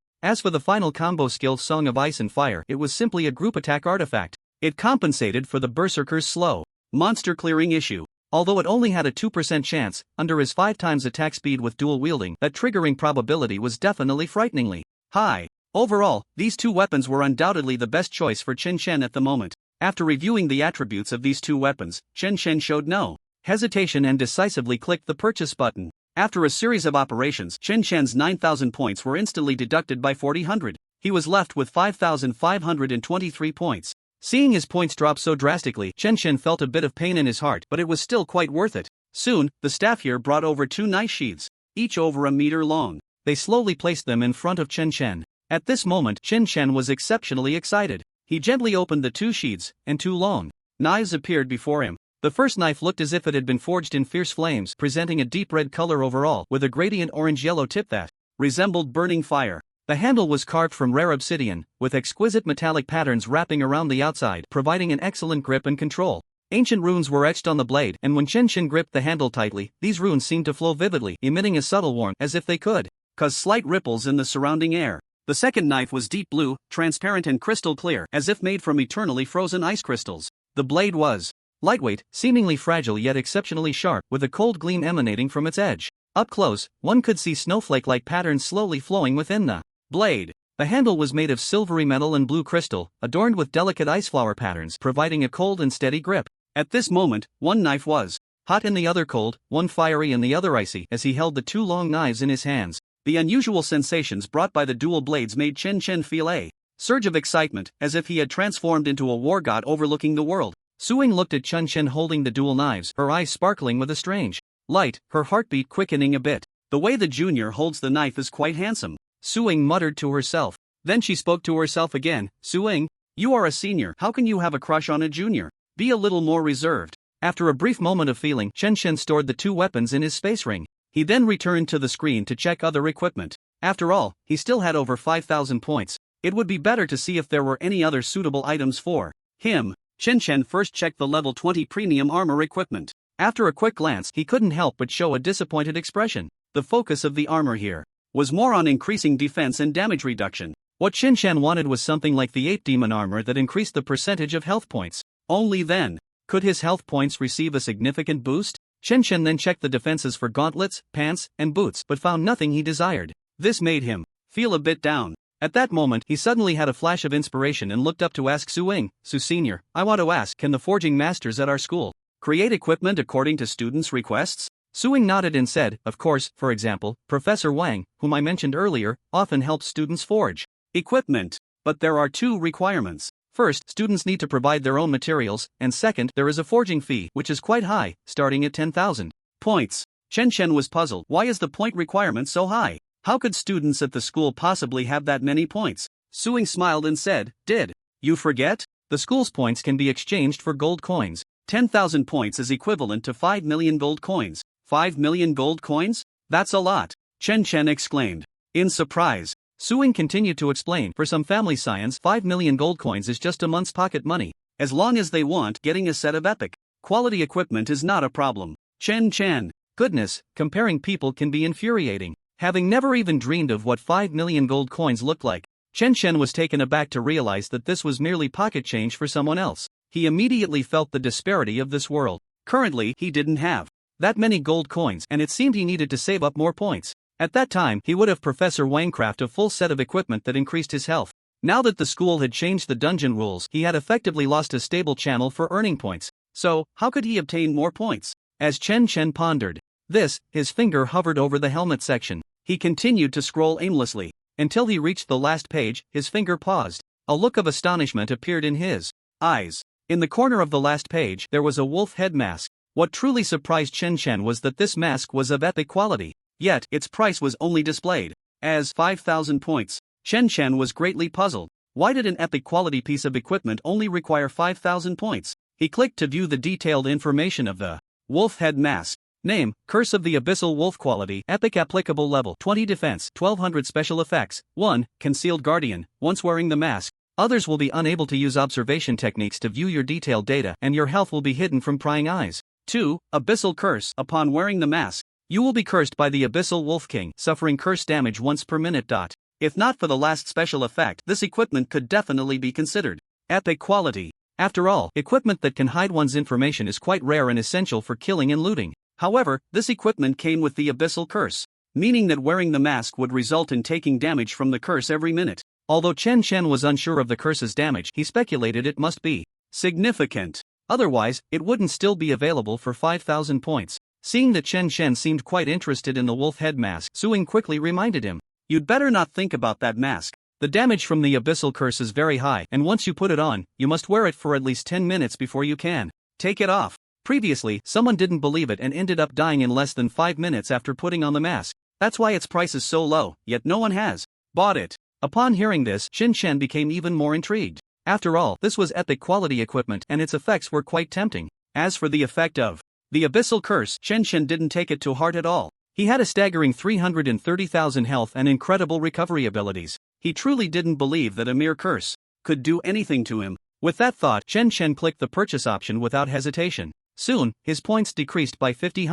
As for the final combo skill Song of Ice and Fire, it was simply a group attack artifact. It compensated for the berserker's slow monster clearing issue. Although it only had a 2% chance, under his 5 times attack speed with dual wielding, that triggering probability was definitely frighteningly high. Overall, these 2 weapons were undoubtedly the best choice for Chen Chen at the moment. After reviewing the attributes of these 2 weapons, Chen Chen showed no hesitation and decisively clicked the purchase button. After a series of operations, Chen Chen's 9,000 points were instantly deducted by 4,000. He was left with 5,523 points. Seeing his points drop so drastically, Chen Chen felt a bit of pain in his heart, but it was still quite worth it. Soon, the staff here brought over 2 knife sheaths, each over a meter long. They slowly placed them in front of Chen Chen. At this moment, Chen Chen was exceptionally excited. He gently opened the 2 sheaths, and 2 long knives appeared before him. The first knife looked as if it had been forged in fierce flames, presenting a deep red color overall, with a gradient orange-yellow tip that resembled burning fire. The handle was carved from rare obsidian, with exquisite metallic patterns wrapping around the outside, providing an excellent grip and control. Ancient runes were etched on the blade, and when Chen Chen gripped the handle tightly, these runes seemed to flow vividly, emitting a subtle warmth, as if they could cause slight ripples in the surrounding air. The second knife was deep blue, transparent and crystal clear, as if made from eternally frozen ice crystals. The blade was lightweight, seemingly fragile yet exceptionally sharp, with a cold gleam emanating from its edge. Up close, one could see snowflake-like patterns slowly flowing within the blade. The handle was made of silvery metal and blue crystal, adorned with delicate ice flower patterns, providing a cold and steady grip. At this moment, one knife was hot and the other cold, one fiery and the other icy, as he held the 2 long knives in his hands. The unusual sensations brought by the dual blades made Chen Chen feel a surge of excitement, as if he had transformed into a war god overlooking the world. Suing looked at Chen Chen holding the dual knives, her eyes sparkling with a strange light, her heartbeat quickening a bit. The way the junior holds the knife is quite handsome, Suing muttered to herself. Then she spoke to herself again. Suing, you are a senior, how can you have a crush on a junior? Be a little more reserved. After a brief moment of feeling, Chen Chen stored the 2 weapons in his space ring. He then returned to the screen to check other equipment. After all, he still had over 5,000 points. It would be better to see if there were any other suitable items for him. Chen Chen first checked the level 20 premium armor equipment. After a quick glance, he couldn't help but show a disappointed expression. The focus of the armor here was more on increasing defense and damage reduction. What Chen Chen wanted was something like the Ape Demon armor that increased the percentage of health points. Only then could his health points receive a significant boost. Chen Chen then checked the defenses for gauntlets, pants, and boots, but found nothing he desired. This made him feel a bit down. At that moment, he suddenly had a flash of inspiration and looked up to ask Suing, Su Senior, I want to ask, can the forging masters at our school create equipment according to students' requests? Suing nodded and said, of course. For example, Professor Wang, whom I mentioned earlier, often helps students forge equipment. But there are 2 requirements. First, students need to provide their own materials, and second, there is a forging fee, which is quite high, starting at 10,000 points. Chen Chen was puzzled. Why is the point requirement so high? How could students at the school possibly have that many points? Suing smiled and said, did you forget? The school's points can be exchanged for gold coins. 10,000 points is equivalent to 5 million gold coins. 5 million gold coins? That's a lot, Chen Chen exclaimed in surprise. Suing continued to explain, for some family science, 5 million gold coins is just a month's pocket money. As long as they want, getting a set of epic quality equipment is not a problem. Chen Chen, goodness, comparing people can be infuriating. Having never even dreamed of what 5 million gold coins looked like, Chen Chen was taken aback to realize that this was merely pocket change for someone else. He immediately felt the disparity of this world. Currently, he didn't have that many gold coins, and it seemed he needed to save up more points. At that time, he would have Professor Wang craft a full set of equipment that increased his health. Now that the school had changed the dungeon rules, he had effectively lost a stable channel for earning points. So, how could he obtain more points? As Chen Chen pondered this, his finger hovered over the helmet section. He continued to scroll aimlessly. Until he reached the last page, his finger paused. A look of astonishment appeared in his eyes. In the corner of the last page, there was a wolf head mask. What truly surprised Chen Chen was that this mask was of epic quality. Yet, its price was only displayed as 5,000 points. Chen Chen was greatly puzzled. Why did an epic quality piece of equipment only require 5,000 points? He clicked to view the detailed information of the wolf head mask. Name, Curse of the Abyssal Wolf. Quality, Epic. Applicable level, 20 defense, 1200 special effects. 1. Concealed Guardian. Once wearing the mask, others will be unable to use observation techniques to view your detailed data, and your health will be hidden from prying eyes. 2. Abyssal Curse. Upon wearing the mask, you will be cursed by the Abyssal Wolf King, suffering curse damage once per minute. If not for the last special effect, this equipment could definitely be considered epic quality. After all, equipment that can hide one's information is quite rare and essential for killing and looting. However, this equipment came with the Abyssal Curse, meaning that wearing the mask would result in taking damage from the curse every minute. Although Chen Chen was unsure of the curse's damage, he speculated it must be significant. Otherwise, it wouldn't still be available for 5,000 points. Seeing that Chen Shen seemed quite interested in the wolf head mask, Suing quickly reminded him, "You'd better not think about that mask. The damage from the abyssal curse is very high, and once you put it on, you must wear it for at least 10 minutes before you can take it off." Previously, someone didn't believe it and ended up dying in less than 5 minutes after putting on the mask. That's why its price is so low, yet no one has bought it. Upon hearing this, Chen Shen became even more intrigued. After all, this was epic quality equipment and its effects were quite tempting. As for the effect of the abyssal curse, Chen Shen didn't take it to heart at all. He had a staggering 330,000 health and incredible recovery abilities. He truly didn't believe that a mere curse could do anything to him. With that thought, Chen Shen clicked the purchase option without hesitation. Soon, his points decreased by 50.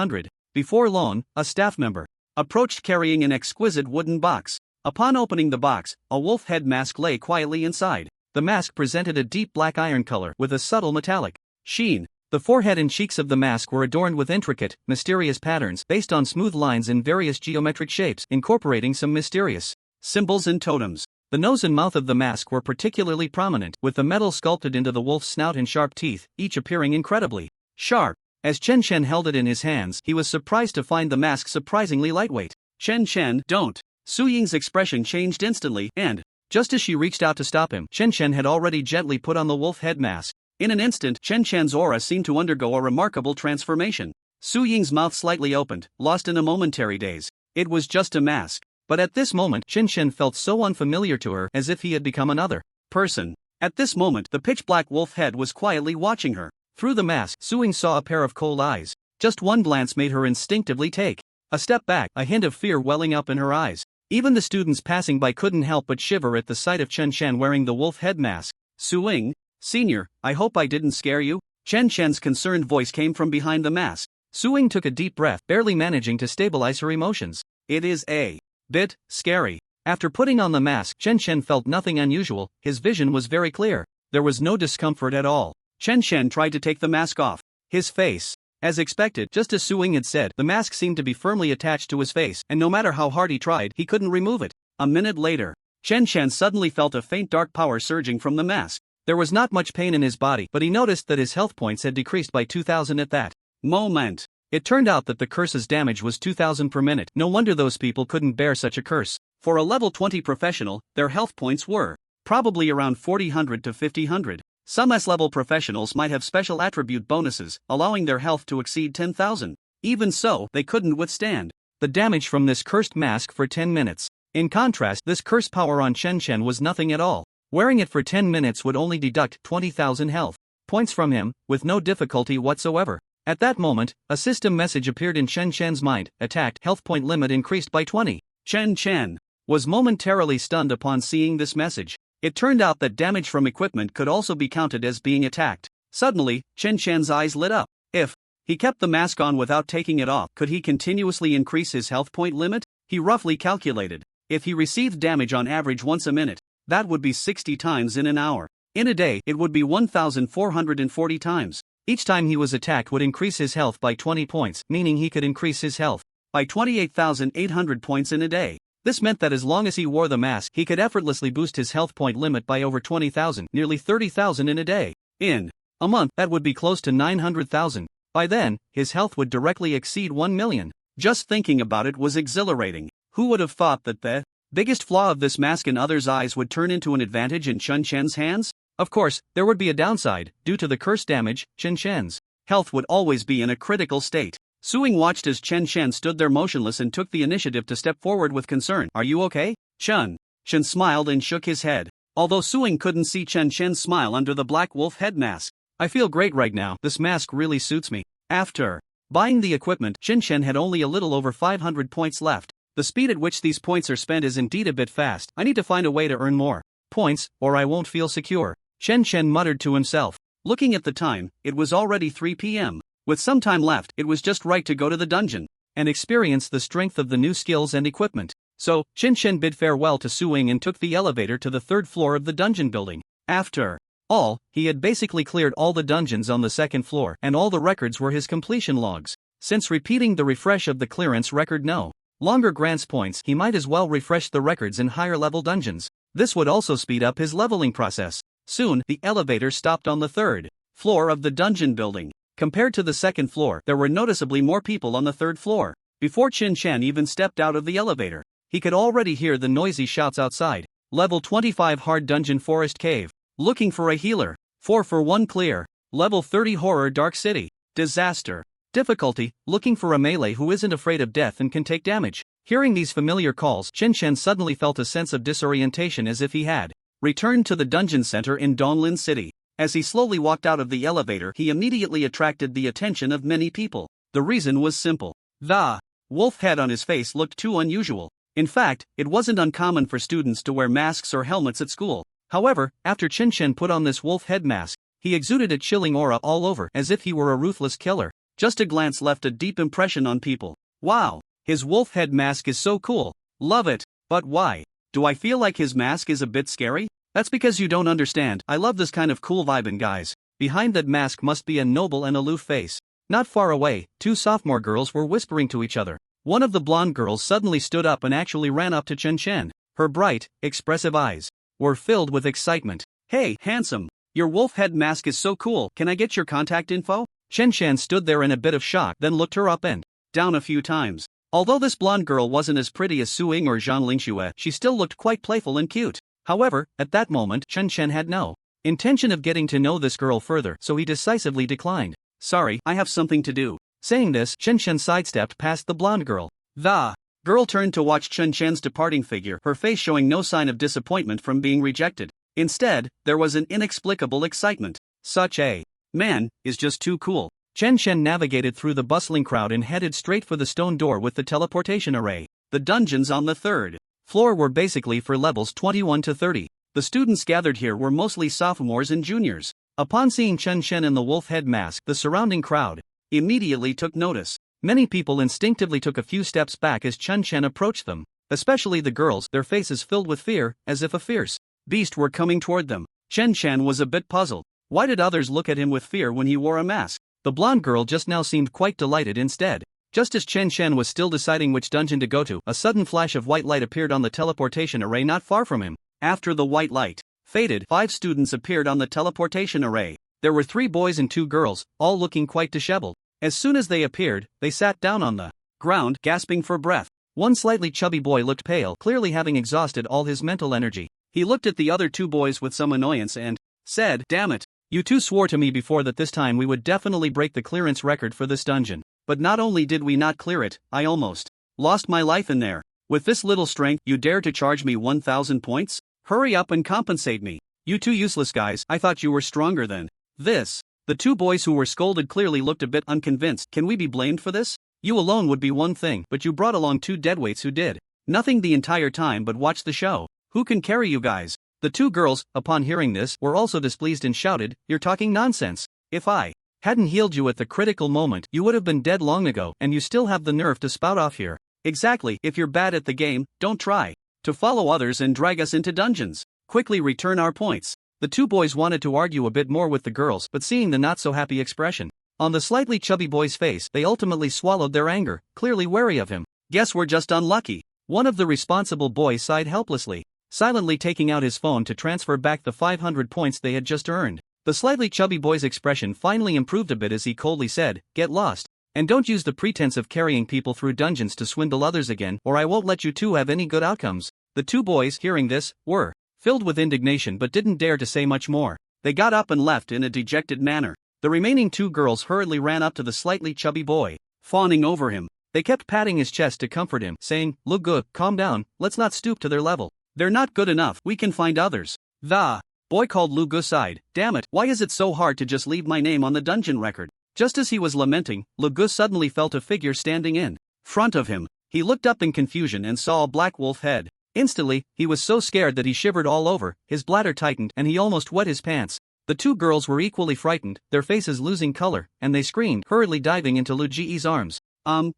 Before long, a staff member approached carrying an exquisite wooden box. Upon opening the box, a wolf head mask lay quietly inside. The mask presented a deep black iron color with a subtle metallic sheen. The forehead and cheeks of the mask were adorned with intricate, mysterious patterns based on smooth lines in various geometric shapes, incorporating some mysterious symbols and totems. The nose and mouth of the mask were particularly prominent, with the metal sculpted into the wolf's snout and sharp teeth, each appearing incredibly sharp. As Chen Shen held it in his hands, he was surprised to find the mask surprisingly lightweight. "Chen Shen, don't!" Su Ying's expression changed instantly, and just as she reached out to stop him, Chen Shen had already gently put on the wolf head mask. In an instant, Chen Shen's aura seemed to undergo a remarkable transformation. Su Ying's mouth slightly opened, lost in a momentary daze. It was just a mask. But at this moment, Chen Shen felt so unfamiliar to her, as if he had become another person. At this moment, the pitch-black wolf head was quietly watching her. Through the mask, Su Ying saw a pair of cold eyes. Just one glance made her instinctively take a step back, a hint of fear welling up in her eyes. Even the students passing by couldn't help but shiver at the sight of Chen Shen wearing the wolf head mask. "Su Ying, Senior, I hope I didn't scare you?" Chen Shen's concerned voice came from behind the mask. Su Ying took a deep breath, barely managing to stabilize her emotions. "It is a bit scary." After putting on the mask, Chen Shen felt nothing unusual. His vision was very clear. There was no discomfort at all. Chen Shen tried to take the mask off. His face. As expected, just as Su Ying had said, the mask seemed to be firmly attached to his face, and no matter how hard he tried, he couldn't remove it. A minute later, Chen Shen suddenly felt a faint dark power surging from the mask. There was not much pain in his body, but he noticed that his health points had decreased by 2,000 at that moment. It turned out that the curse's damage was 2,000 per minute. No wonder those people couldn't bear such a curse. For a level 20 professional, their health points were probably around 400 to 500. Some S-level professionals might have special attribute bonuses, allowing their health to exceed 10,000. Even so, they couldn't withstand the damage from this cursed mask for 10 minutes. In contrast, this curse power on Chen Shen was nothing at all. Wearing it for 10 minutes would only deduct 20,000 health points from him, with no difficulty whatsoever. At that moment, a system message appeared in Chen Shen's mind. Attacked, health point limit increased by 20. Chen Shen was momentarily stunned upon seeing this message. It turned out that damage from equipment could also be counted as being attacked. Suddenly, Chen Shen's eyes lit up. If he kept the mask on without taking it off, could he continuously increase his health point limit? He roughly calculated. If he received damage on average once a minute, that would be 60 times in an hour. In a day, it would be 1,440 times. Each time he was attacked would increase his health by 20 points, meaning he could increase his health by 28,800 points in a day. This meant that as long as he wore the mask, he could effortlessly boost his health point limit by over 20,000, nearly 30,000 in a day. In a month, that would be close to 900,000. By then, his health would directly exceed 1 million. Just thinking about it was exhilarating. Who would have thought that the biggest flaw of this mask in others' eyes would turn into an advantage in Chen Shen's hands? Of course, there would be a downside. Due to the curse damage, Chen Shen's health would always be in a critical state. Su Ying watched as Chen Shen stood there motionless and took the initiative to step forward with concern. "Are you okay?" Chen Shen smiled and shook his head. Although Su Ying couldn't see Chen Shen's smile under the black wolf head mask. "I feel great right now. This mask really suits me." After buying the equipment, Chen Shen had only a little over 500 points left. The speed at which these points are spent is indeed a bit fast. "I need to find a way to earn more points, or I won't feel secure," Chen Shen muttered to himself. Looking at the time, it was already 3 p.m. With some time left, it was just right to go to the dungeon and experience the strength of the new skills and equipment. So, Chen Shen bid farewell to Su Ying and took the elevator to the 3rd floor of the dungeon building. After all, he had basically cleared all the dungeons on the 2nd floor, and all the records were his completion logs. Since repeating the refresh of the clearance record no longer grants points, he might as well refresh the records in higher level dungeons. This would also speed up his leveling process. Soon, the elevator stopped on the 3rd floor of the dungeon building. Compared to the second floor, there were noticeably more people on the third floor. Before Chin Chen even stepped out of the elevator, he could already hear the noisy shouts outside. Level 25 Hard Dungeon Forest Cave. Looking for a healer. 4 for 1 clear. Level 30 Horror Dark City. Disaster. Difficulty, looking for a melee who isn't afraid of death and can take damage. Hearing these familiar calls, Chin Chen suddenly felt a sense of disorientation as if he had returned to the dungeon center in Donglin City. As he slowly walked out of the elevator, he immediately attracted the attention of many people. The reason was simple. The wolf head on his face looked too unusual. In fact, it wasn't uncommon for students to wear masks or helmets at school. However, after Chin Chen put on this wolf head mask, he exuded a chilling aura all over as if he were a ruthless killer. Just a glance left a deep impression on people. Wow, his wolf head mask is so cool. Love it. But why? Do I feel like his mask is a bit scary? That's because you don't understand. I love this kind of cool vibin', guys. Behind that mask must be a noble and aloof face. Not far away, 2 sophomore girls were whispering to each other. One of the blonde girls suddenly stood up and actually ran up to Chen Chen. Her bright, expressive eyes were filled with excitement. Hey, handsome. Your wolf head mask is so cool. Can I get your contact info? Chen Chen stood there in a bit of shock, then looked her up and down a few times. Although this blonde girl wasn't as pretty as Su Ying or Zhang Lingxue, she still looked quite playful and cute. However, at that moment, Chen Chen had no intention of getting to know this girl further, so he decisively declined. Sorry, I have something to do. Saying this, Chen Chen sidestepped past the blonde girl. The girl turned to watch Chen Chen's departing figure, her face showing no sign of disappointment from being rejected. Instead, there was an inexplicable excitement. Such a man is just too cool. Chen Chen navigated through the bustling crowd and headed straight for the stone door with the teleportation array. The dungeons on the third floor were basically for levels 21 to 30. The students gathered here were mostly sophomores and juniors. Upon seeing Chen Chen in the wolf head mask, the surrounding crowd immediately took notice. Many people instinctively took a few steps back as Chen Chen approached them, especially the girls, their faces filled with fear, as if a fierce beast were coming toward them. Chen Chen was a bit puzzled. Why did others look at him with fear when he wore a mask? The blonde girl just now seemed quite delighted instead. Just as Chen Chen was still deciding which dungeon to go to, a sudden flash of white light appeared on the teleportation array not far from him. After the white light faded, 5 students appeared on the teleportation array. There were 3 boys and 2 girls, all looking quite disheveled. As soon as they appeared, they sat down on the ground, gasping for breath. One slightly chubby boy looked pale, clearly having exhausted all his mental energy. He looked at the other 2 boys with some annoyance and said, "Damn it. You 2 swore to me before that this time we would definitely break the clearance record for this dungeon. But not only did we not clear it, I almost lost my life in there. With this little strength, you dare to charge me 1,000 points? Hurry up and compensate me. You 2 useless guys, I thought you were stronger than this." The 2 boys who were scolded clearly looked a bit unconvinced. Can we be blamed for this? You alone would be one thing, but you brought along 2 deadweights who did nothing the entire time but watch the show. Who can carry you guys? The 2 girls, upon hearing this, were also displeased and shouted, "You're talking nonsense. If I hadn't healed you at the critical moment, you would have been dead long ago, and you still have the nerve to spout off here." Exactly, if you're bad at the game, don't try to follow others and drag us into dungeons. Quickly return our points. The 2 boys wanted to argue a bit more with the girls, but seeing the not-so-happy expression on the slightly chubby boy's face, they ultimately swallowed their anger, clearly wary of him. Guess we're just unlucky. One of the responsible boys sighed helplessly, silently taking out his phone to transfer back the 500 points they had just earned. The slightly chubby boy's expression finally improved a bit as he coldly said, "Get lost. And don't use the pretense of carrying people through dungeons to swindle others again, or I won't let you 2 have any good outcomes." The 2 boys, hearing this, were filled with indignation but didn't dare to say much more. They got up and left in a dejected manner. The remaining 2 girls hurriedly ran up to the slightly chubby boy, fawning over him. They kept patting his chest to comfort him, saying, "Look good, calm down, let's not stoop to their level. They're not good enough, we can find others." The boy called Lu Gu sighed, "Damn it, why is it so hard to just leave my name on the dungeon record?" Just as he was lamenting, Lu Gu suddenly felt a figure standing in front of him. He looked up in confusion and saw a black wolf head. Instantly, he was so scared that he shivered all over, his bladder tightened, and he almost wet his pants. The 2 girls were equally frightened, their faces losing color, and they screamed, hurriedly diving into Lu Ji's arms.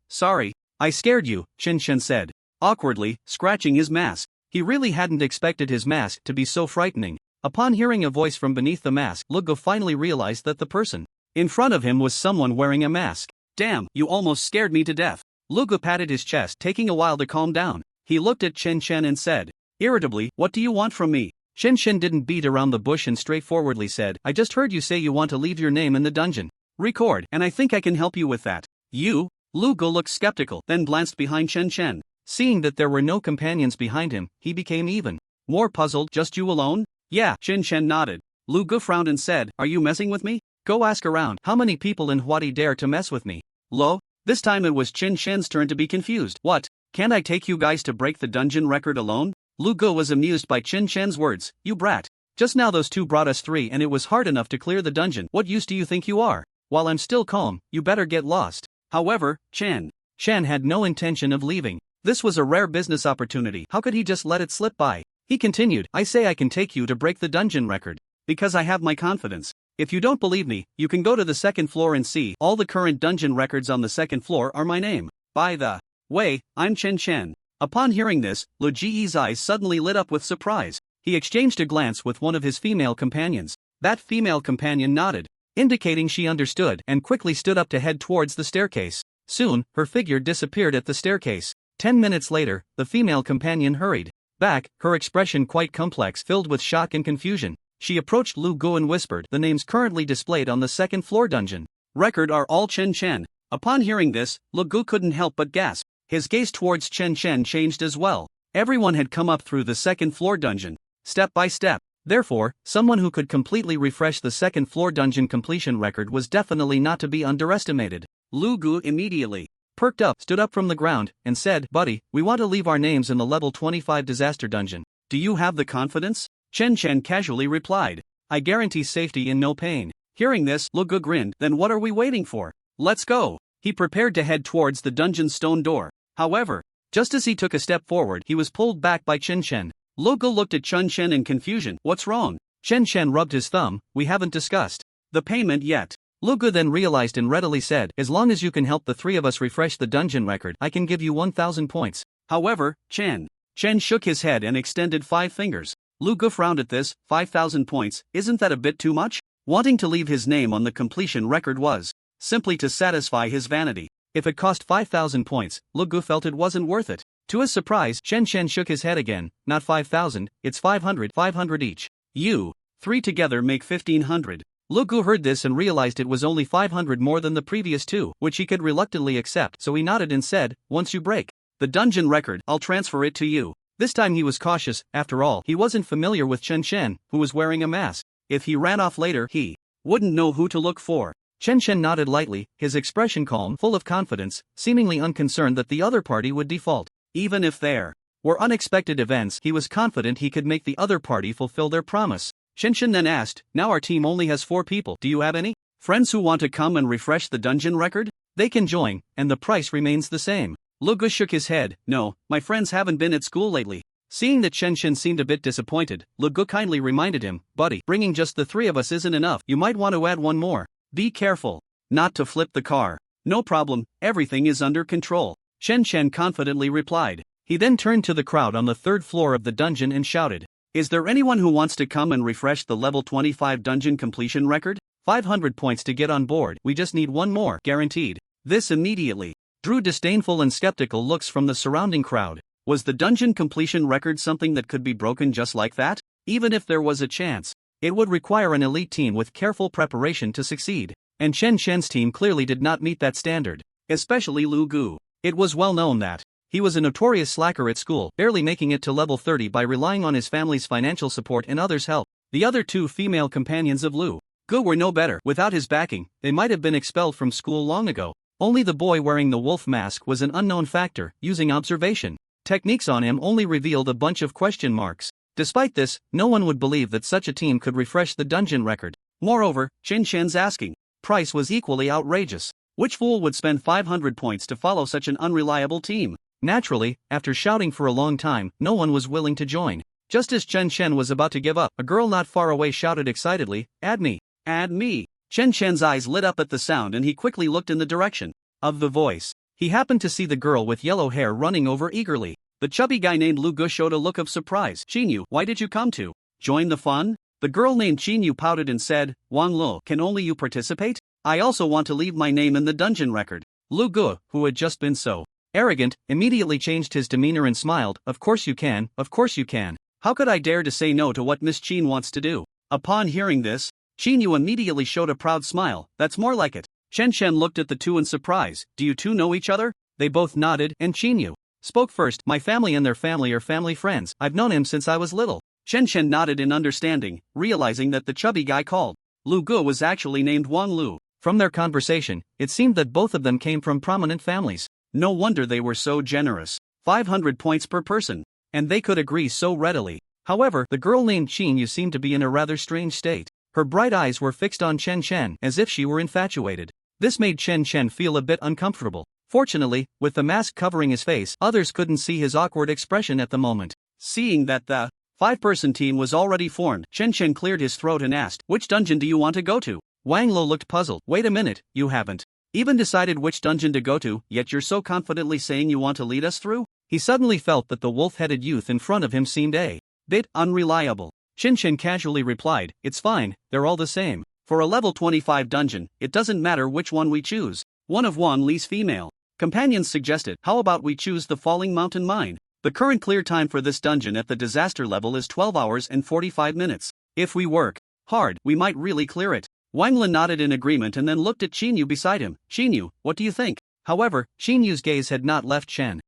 Sorry. I scared you," Chen Chen said, awkwardly, scratching his mask. He really hadn't expected his mask to be so frightening. Upon hearing a voice from beneath the mask, Lu Gu finally realized that the person in front of him was someone wearing a mask. "Damn, you almost scared me to death." Lu Gu patted his chest, taking a while to calm down. He looked at Chen Chen and said irritably, "What do you want from me?" Shen Shen didn't beat around the bush and straightforwardly said, I just heard you say you want to leave your name in the dungeon. Record, and I think I can help you with that. You? Lu Gu looked skeptical, then glanced behind Shen Shen. Seeing that there were no companions behind him, he became even more puzzled. Just you alone? Yeah, Shen Shen nodded. Lu Gu frowned and said, are you messing with me? Go ask around. How many people in Huadi dare to mess with me? Lo? This time it was Shen Shen's turn to be confused. What? Can't I take you guys to break the dungeon record alone? Lu Gu was amused by Shen Shen's words. You brat. Just now those two brought us 3 and it was hard enough to clear the dungeon. What use do you think you are? While I'm still calm, you better get lost. However, Shen had no intention of leaving. This was a rare business opportunity. How could he just let it slip by? He continued, I say I can take you to break the dungeon record. Because I have my confidence. If you don't believe me, you can go to the second floor and see. All the current dungeon records on the second floor are my name. By the way, I'm Shen Shen. Upon hearing this, Lu Ji's eyes suddenly lit up with surprise. He exchanged a glance with one of his female companions. That female companion nodded, indicating she understood, and quickly stood up to head towards the staircase. Soon, her figure disappeared at the staircase. 10 minutes later, the female companion hurried back, her expression quite complex, filled with shock and confusion. She approached Lu Gu and whispered, the names currently displayed on the second floor dungeon record are all Chen Chen. Upon hearing this, Lu Gu couldn't help but gasp. His gaze towards Chen Chen changed as well. Everyone had come up through the second floor dungeon, step by step. Therefore, someone who could completely refresh the second floor dungeon completion record was definitely not to be underestimated. Lu Gu immediately perked up, stood up from the ground, and said, buddy, we want to leave our names in the level 25 disaster dungeon. Do you have the confidence? Chen Chen casually replied, I guarantee safety and no pain. Hearing this, Lu Gu grinned, then what are we waiting for? Let's go. He prepared to head towards the dungeon's stone door. However, just as he took a step forward, he was pulled back by Chen Chen. Lu Gu looked at Chen Chen in confusion. What's wrong? Chen Chen rubbed his thumb. We haven't discussed the payment yet. Lu Gu then realized and readily said, as long as you can help the 3 of us refresh the dungeon record, I can give you 1,000 points. However, Chen shook his head and extended 5 fingers. Lu Gu frowned at this. 5,000 points, isn't that a bit too much? Wanting to leave his name on the completion record was simply to satisfy his vanity. If it cost 5,000 points, Lu Gu felt it wasn't worth it. To his surprise, Chen Chen shook his head again. Not 5,000, it's 500 each. You 3 together make 1,500. Lu Gu heard this and realized it was only 500 more than the previous 2, which he could reluctantly accept, so he nodded and said, once you break the dungeon record, I'll transfer it to you. This time he was cautious. After all, he wasn't familiar with Chen Chen, who was wearing a mask. If he ran off later, he wouldn't know who to look for. Chen Chen nodded lightly, his expression calm, full of confidence, seemingly unconcerned that the other party would default. Even if there were unexpected events, he was confident he could make the other party fulfill their promise. Chen Chen then asked, now our team only has 4 people. Do you have any friends who want to come and refresh the dungeon record? They can join, and the price remains the same. Lu Gu shook his head. No, my friends haven't been at school lately. Seeing that Chen Chen seemed a bit disappointed, Lu Gu kindly reminded him, buddy, bringing just the 3 of us isn't enough. You might want to add one more. Be careful not to flip the car. No problem, everything is under control. Chen Chen confidently replied. He then turned to the crowd on the 3rd floor of the dungeon and shouted, is there anyone who wants to come and refresh the level 25 dungeon completion record? 500 points to get on board, we just need 1 more, guaranteed. This immediately drew disdainful and skeptical looks from the surrounding crowd. Was the dungeon completion record something that could be broken just like that? Even if there was a chance, it would require an elite team with careful preparation to succeed. And Chen Shen's team clearly did not meet that standard. Especially Lu Gu. It was well known that he was a notorious slacker at school, barely making it to level 30 by relying on his family's financial support and others' help. The other 2 female companions of Lu Gu were no better. Without his backing, they might have been expelled from school long ago. Only the boy wearing the wolf mask was an unknown factor. Using observation techniques on him only revealed a bunch of question marks. Despite this, no one would believe that such a team could refresh the dungeon record. Moreover, Chen Shen's asking price was equally outrageous. Which fool would spend 500 points to follow such an unreliable team? Naturally, after shouting for a long time, no one was willing to join. Just as Chen Shen was about to give up, a girl not far away shouted excitedly, add me. Add me. Chen Shen's eyes lit up at the sound and he quickly looked in the direction of the voice. He happened to see the girl with yellow hair running over eagerly. The chubby guy named Lu Gu showed a look of surprise. Qinyu, why did you come to join the fun? The girl named Qinyu pouted and said, Wang Lo, can only you participate? I also want to leave my name in the dungeon record. Lu Gu, who had just been so arrogant, immediately changed his demeanor and smiled, of course you can, of course you can. How could I dare to say no to what Miss Qin wants to do? Upon hearing this, Qin Yu immediately showed a proud smile. That's more like it. Chen Chen looked at the two in surprise. Do you two know each other? They both nodded, and Qin Yu spoke first. My family and their family are family friends. I've known him since I was little. Chen Chen nodded in understanding, realizing that the chubby guy called Lu Gu was actually named Wang Lu. From their conversation, it seemed that both of them came from prominent families. No wonder they were so generous. 500 points per person. And they could agree so readily. However, the girl named Qin Yu seemed to be in a rather strange state. Her bright eyes were fixed on Chen Chen as if she were infatuated. This made Chen Chen feel a bit uncomfortable. Fortunately, with the mask covering his face, others couldn't see his awkward expression at the moment. Seeing that the 5-person team was already formed, Chen Chen cleared his throat and asked, "Which dungeon do you want to go to?" Wang Lo looked puzzled. Wait a minute, you haven't even decided which dungeon to go to, yet you're so confidently saying you want to lead us through? He suddenly felt that the wolf-headed youth in front of him seemed a bit unreliable. Chen Chen casually replied, "It's fine, they're all the same. For a level 25 dungeon, it doesn't matter which one we choose." One of Wan Li's female companions suggested, "How about we choose the Falling Mountain Mine? The current clear time for this dungeon at the disaster level is 12 hours and 45 minutes. If we work hard, we might really clear it." Wang Lin nodded in agreement and then looked at Qin Yu beside him. "Qin Yu, what do you think?" However, Qin Yu's gaze had not left Chen,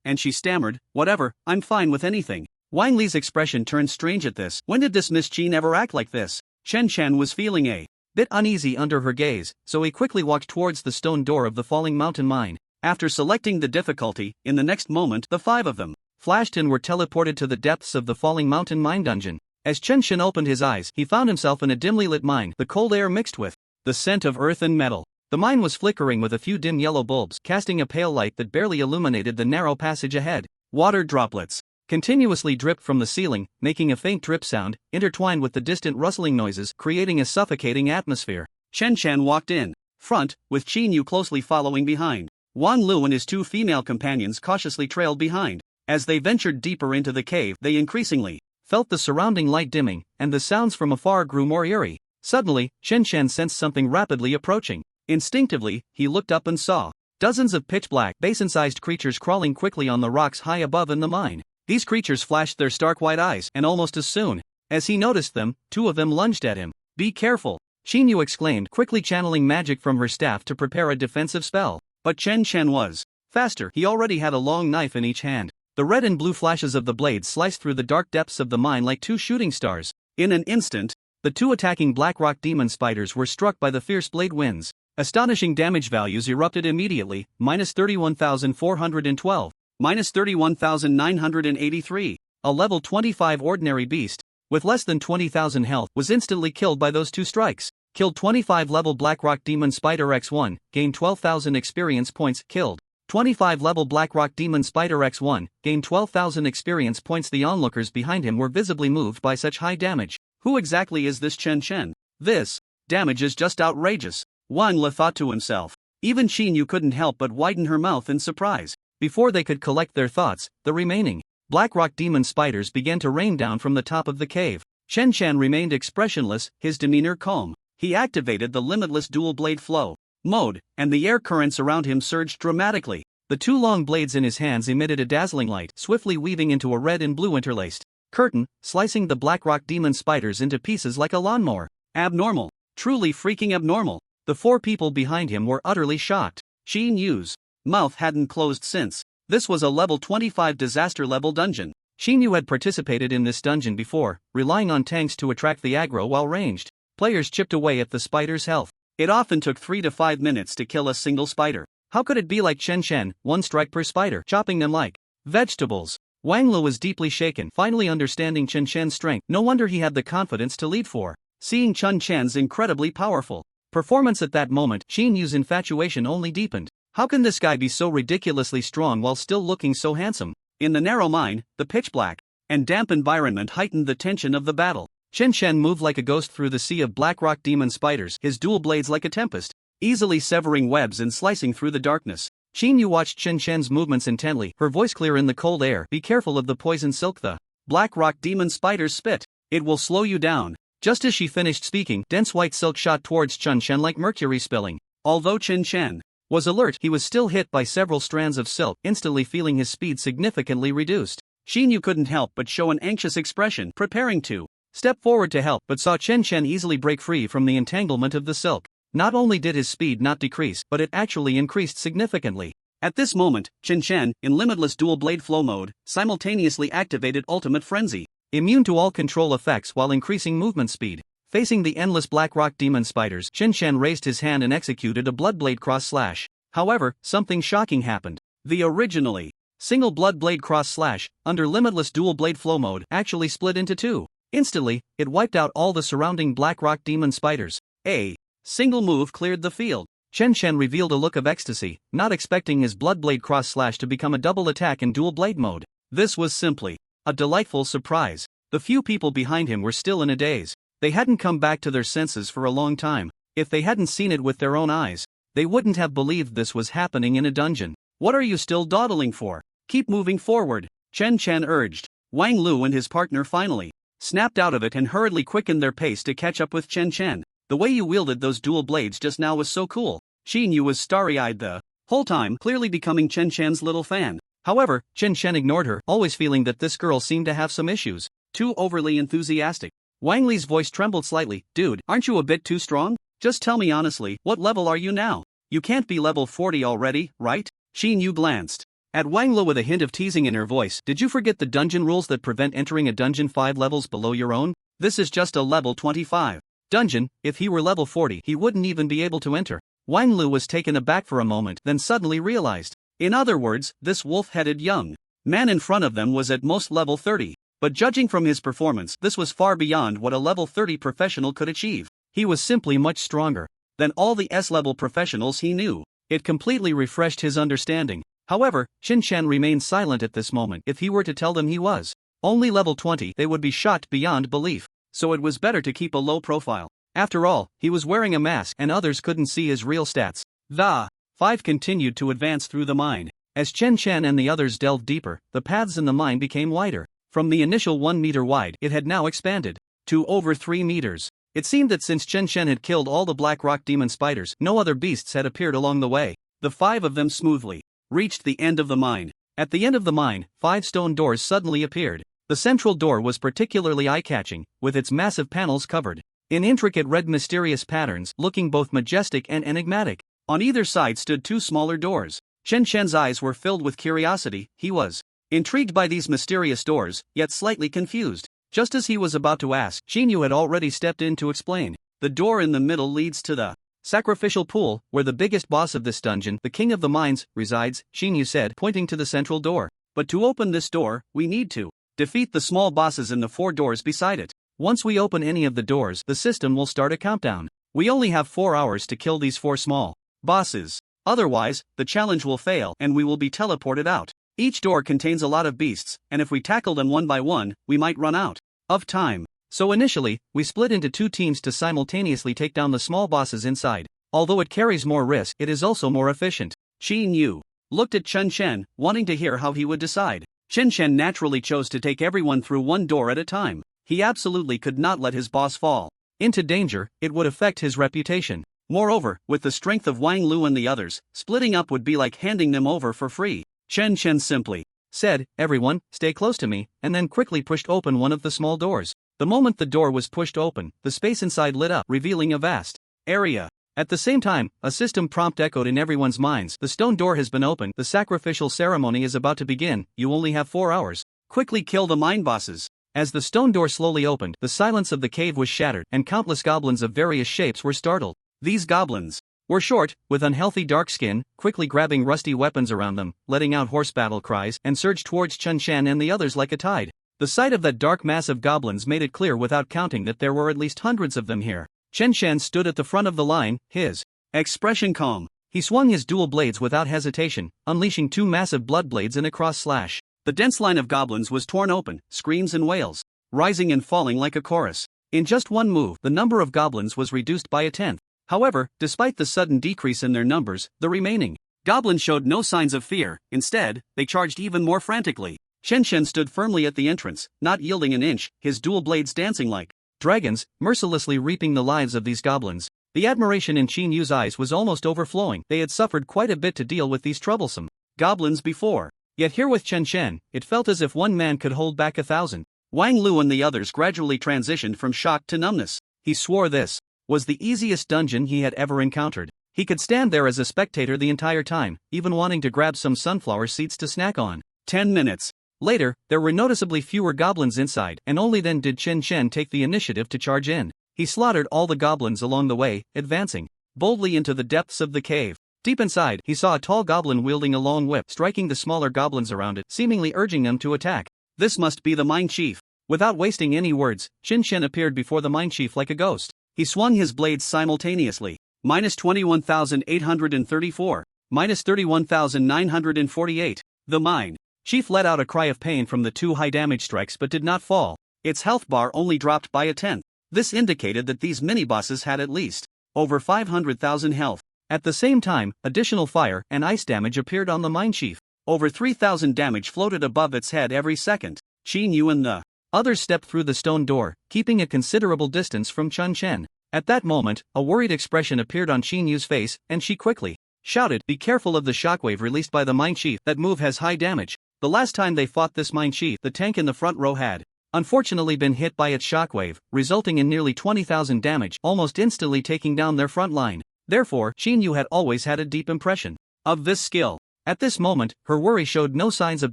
and she stammered, "Whatever, I'm fine with anything." Wang Li's expression turned strange at this. When did this Miss Qin ever act like this? Chen was feeling a bit uneasy under her gaze, so he quickly walked towards the stone door of the Falling Mountain Mine. After selecting the difficulty, in the next moment, the 5 of them flashed and were teleported to the depths of the Falling Mountain Mine dungeon. As Chen opened his eyes, he found himself in a dimly lit mine, the cold air mixed with the scent of earth and metal. The mine was flickering with a few dim yellow bulbs, casting a pale light that barely illuminated the narrow passage ahead. Water droplets continuously dripped from the ceiling, making a faint drip sound, intertwined with the distant rustling noises, creating a suffocating atmosphere. Chen walked in front, with Qin Yu closely following behind. Wan Lu and his 2 female companions cautiously trailed behind. As they ventured deeper into the cave, they increasingly felt the surrounding light dimming, and the sounds from afar grew more eerie. Suddenly, Chen sensed something rapidly approaching. Instinctively, he looked up and saw dozens of pitch-black, basin-sized creatures crawling quickly on the rocks high above in the mine. These creatures flashed their stark white eyes, and almost as soon as he noticed them, 2 of them lunged at him. "Be careful!" Qin Yu exclaimed, quickly channeling magic from her staff to prepare a defensive spell. But Chen was faster. He already had a long knife in each hand. The red and blue flashes of the blades sliced through the dark depths of the mine like 2 shooting stars. In an instant, the 2 attacking black rock demon spiders were struck by the fierce blade winds. Astonishing damage values erupted immediately, -31,412, -31,983. A level 25 ordinary beast, with less than 20,000 health, was instantly killed by those 2 strikes. Killed 25 level black rock demon spider X1, gained 12,000 experience points. Killed 25 level black rock demon spider X1, gained 12,000 experience points. The onlookers behind him were visibly moved by such high damage. Who exactly is this Chen? This damage is just outrageous. Wang Le thought to himself. Even Qin Yu couldn't help but widen her mouth in surprise. Before they could collect their thoughts, the remaining black rock demon spiders began to rain down from the top of the cave. Chen remained expressionless, his demeanor calm. He activated the limitless dual blade flow mode, and the air currents around him surged dramatically. The 2 long blades in his hands emitted a dazzling light, swiftly weaving into a red and blue interlaced curtain, slicing the black rock demon spiders into pieces like a lawnmower. Abnormal. Truly freaking abnormal. The 4 people behind him were utterly shocked. Qin Yu's mouth hadn't closed since. This was a level 25 disaster level dungeon. Qin Yu had participated in this dungeon before, relying on tanks to attract the aggro while ranged players chipped away at the spider's health. It often took 3 to 5 minutes to kill a single spider. How could it be like Chen, 1 strike per spider, chopping them like vegetables? Wang Lu was deeply shaken, finally understanding Chen strength. No wonder he had the confidence to lead for. Seeing Chen's incredibly powerful performance at that moment, Qin Yu's infatuation only deepened. How can this guy be so ridiculously strong while still looking so handsome? In the narrow mine, the pitch-black and damp environment heightened the tension of the battle. Chen moved like a ghost through the sea of black rock demon spiders, his dual blades like a tempest, easily severing webs and slicing through the darkness. Qin Yu watched Chen's movements intently, her voice clear in the cold air. "Be careful of the poison silk the black rock demon spiders spit. It will slow you down." Just as she finished speaking, dense white silk shot towards Chen like mercury spilling. Although Chen was alert, he was still hit by several strands of silk, instantly feeling his speed significantly reduced. Xinyu couldn't help but show an anxious expression, preparing to step forward to help, but saw Chen Chen easily break free from the entanglement of the silk. Not only did his speed not decrease, but it actually increased significantly. At this moment, Chen Chen, in limitless dual blade flow mode, simultaneously activated Ultimate Frenzy, immune to all control effects while increasing movement speed. Facing the endless black rock demon spiders, Chen Chen raised his hand and executed a Bloodblade cross slash. However, something shocking happened. The originally single Bloodblade cross slash, under limitless dual blade flow mode, actually split into two. Instantly, it wiped out all the surrounding black rock demon spiders. A single move cleared the field. Chen Chen revealed a look of ecstasy, not expecting his Bloodblade cross slash to become a double attack in dual blade mode. This was simply a delightful surprise. The few people behind him were still in a daze. They hadn't come back to their senses for a long time. If they hadn't seen it with their own eyes, they wouldn't have believed this was happening in a dungeon. What are you still dawdling for? Keep moving forward, Chen Chen urged. Wang Lu and his partner finally snapped out of it and hurriedly quickened their pace to catch up with Chen Chen. The way you wielded those dual blades just now was so cool. Xinyu was starry-eyed the whole time, clearly becoming Chen Chen's little fan. However, Chen Chen ignored her, always feeling that this girl seemed to have some issues. Too overly enthusiastic. Wang Li's voice trembled slightly. Dude, aren't you a bit too strong? Just tell me honestly, what level are you now? You can't be level 40 already, right? Xinyu glanced at Wang Lu with a hint of teasing in her voice. Did you forget the dungeon rules that prevent entering a dungeon 5 levels below your own? This is just a level 25 dungeon. If he were level 40, he wouldn't even be able to enter. Wang Lu was taken aback for a moment, then suddenly realized. In other words, this wolf-headed young man in front of them was at most level 30. But judging from his performance, this was far beyond what a level 30 professional could achieve. He was simply much stronger than all the S-level professionals he knew. It completely refreshed his understanding. However, Chen Chen remained silent at this moment. If he were to tell them he was only level 20, they would be shocked beyond belief. So it was better to keep a low profile. After all, he was wearing a mask and others couldn't see his real stats. The 5 continued to advance through the mine. As Chen Chen and the others delved deeper, the paths in the mine became wider. From the initial 1 meter wide, it had now expanded to over 3 meters. It seemed that since Chen Chen had killed all the black rock demon spiders, no other beasts had appeared along the way. The 5 of them smoothly reached the end of the mine. At the end of the mine, 5 stone doors suddenly appeared. The central door was particularly eye-catching, with its massive panels covered in intricate red mysterious patterns, looking both majestic and enigmatic. On either side stood 2 smaller doors. Chen Chen's eyes were filled with curiosity. He was intrigued by these mysterious doors, yet slightly confused. Just as he was about to ask, Xinyu had already stepped in to explain. The door in the middle leads to the sacrificial pool, where the biggest boss of this dungeon, the king of the mines, resides, Xinyu said, pointing to the central door. But to open this door, we need to defeat the small bosses in the 4 doors beside it. Once we open any of the doors, the system will start a countdown. We only have 4 hours to kill these 4 small bosses. Otherwise, the challenge will fail and we will be teleported out. Each door contains a lot of beasts, and if we tackle them one by one, we might run out of time. So initially, we split into 2 teams to simultaneously take down the small bosses inside. Although it carries more risk, it is also more efficient. Xinyu looked at Chen Chen, wanting to hear how he would decide. Chen Chen naturally chose to take everyone through 1 door at a time. He absolutely could not let his boss fall into danger. It would affect his reputation. Moreover, with the strength of Wang Lu and the others, splitting up would be like handing them over for free. Chen Chen simply said, "Everyone, stay close to me," and then quickly pushed open one of the small doors. The moment the door was pushed open, the space inside lit up, revealing a vast area. At the same time, a system prompt echoed in everyone's minds. The stone door has been opened. The sacrificial ceremony is about to begin. You only have 4 hours. Quickly kill the mine bosses. As the stone door slowly opened, the silence of the cave was shattered, and countless goblins of various shapes were startled. These goblins were short, with unhealthy dark skin, quickly grabbing rusty weapons around them, letting out hoarse battle cries, and surged towards Chen Chen and the others like a tide. The sight of that dark mass of goblins made it clear without counting that there were at least hundreds of them here. Chen Chen stood at the front of the line, his expression calm. He swung his dual blades without hesitation, unleashing 2 massive blood blades in a cross slash. The dense line of goblins was torn open, screams and wails rising and falling like a chorus. In just 1 move, the number of goblins was reduced by a 10th. However, despite the sudden decrease in their numbers, the remaining goblins showed no signs of fear. Instead, they charged even more frantically. Chen Chen stood firmly at the entrance, not yielding an inch, his dual blades dancing like dragons, mercilessly reaping the lives of these goblins. The admiration in Xinyu's eyes was almost overflowing. They had suffered quite a bit to deal with these troublesome goblins before. Yet here with Chen Chen, it felt as if one man could hold back 1,000. Wang Lu and the others gradually transitioned from shock to numbness. He swore this was the easiest dungeon he had ever encountered. He could stand there as a spectator the entire time, even wanting to grab some sunflower seeds to snack on. 10 minutes later, there were noticeably fewer goblins inside, and only then did Chen Chen take the initiative to charge in. He slaughtered all the goblins along the way, advancing boldly into the depths of the cave. Deep inside, he saw a tall goblin wielding a long whip, striking the smaller goblins around it, seemingly urging them to attack. This must be the mine chief. Without wasting any words, Chen Chen appeared before the mine chief like a ghost. He swung his blades simultaneously. Minus 21,834. Minus 31,948. The mine chief let out a cry of pain from the 2 high damage strikes but did not fall. Its health bar only dropped by a tenth. This indicated that these mini-bosses had at least over 500,000 health. At the same time, additional fire and ice damage appeared on the mine chief. Over 3,000 damage floated above its head every second. Qin Yu and the others stepped through the stone door, keeping a considerable distance from Chen Chen. At that moment, a worried expression appeared on Qin Yu's face, and she quickly shouted, "Be careful of the shockwave released by the mine chief. That move has high damage." The last time they fought this mine chief, the tank in the front row had unfortunately been hit by its shockwave, resulting in nearly 20,000 damage, almost instantly taking down their front line. Therefore, Qin Yu had always had a deep impression of this skill. At this moment, her worry showed no signs of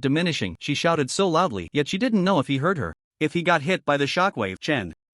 diminishing. She shouted so loudly, yet she didn't know if he heard her. If he got hit by the shockwave,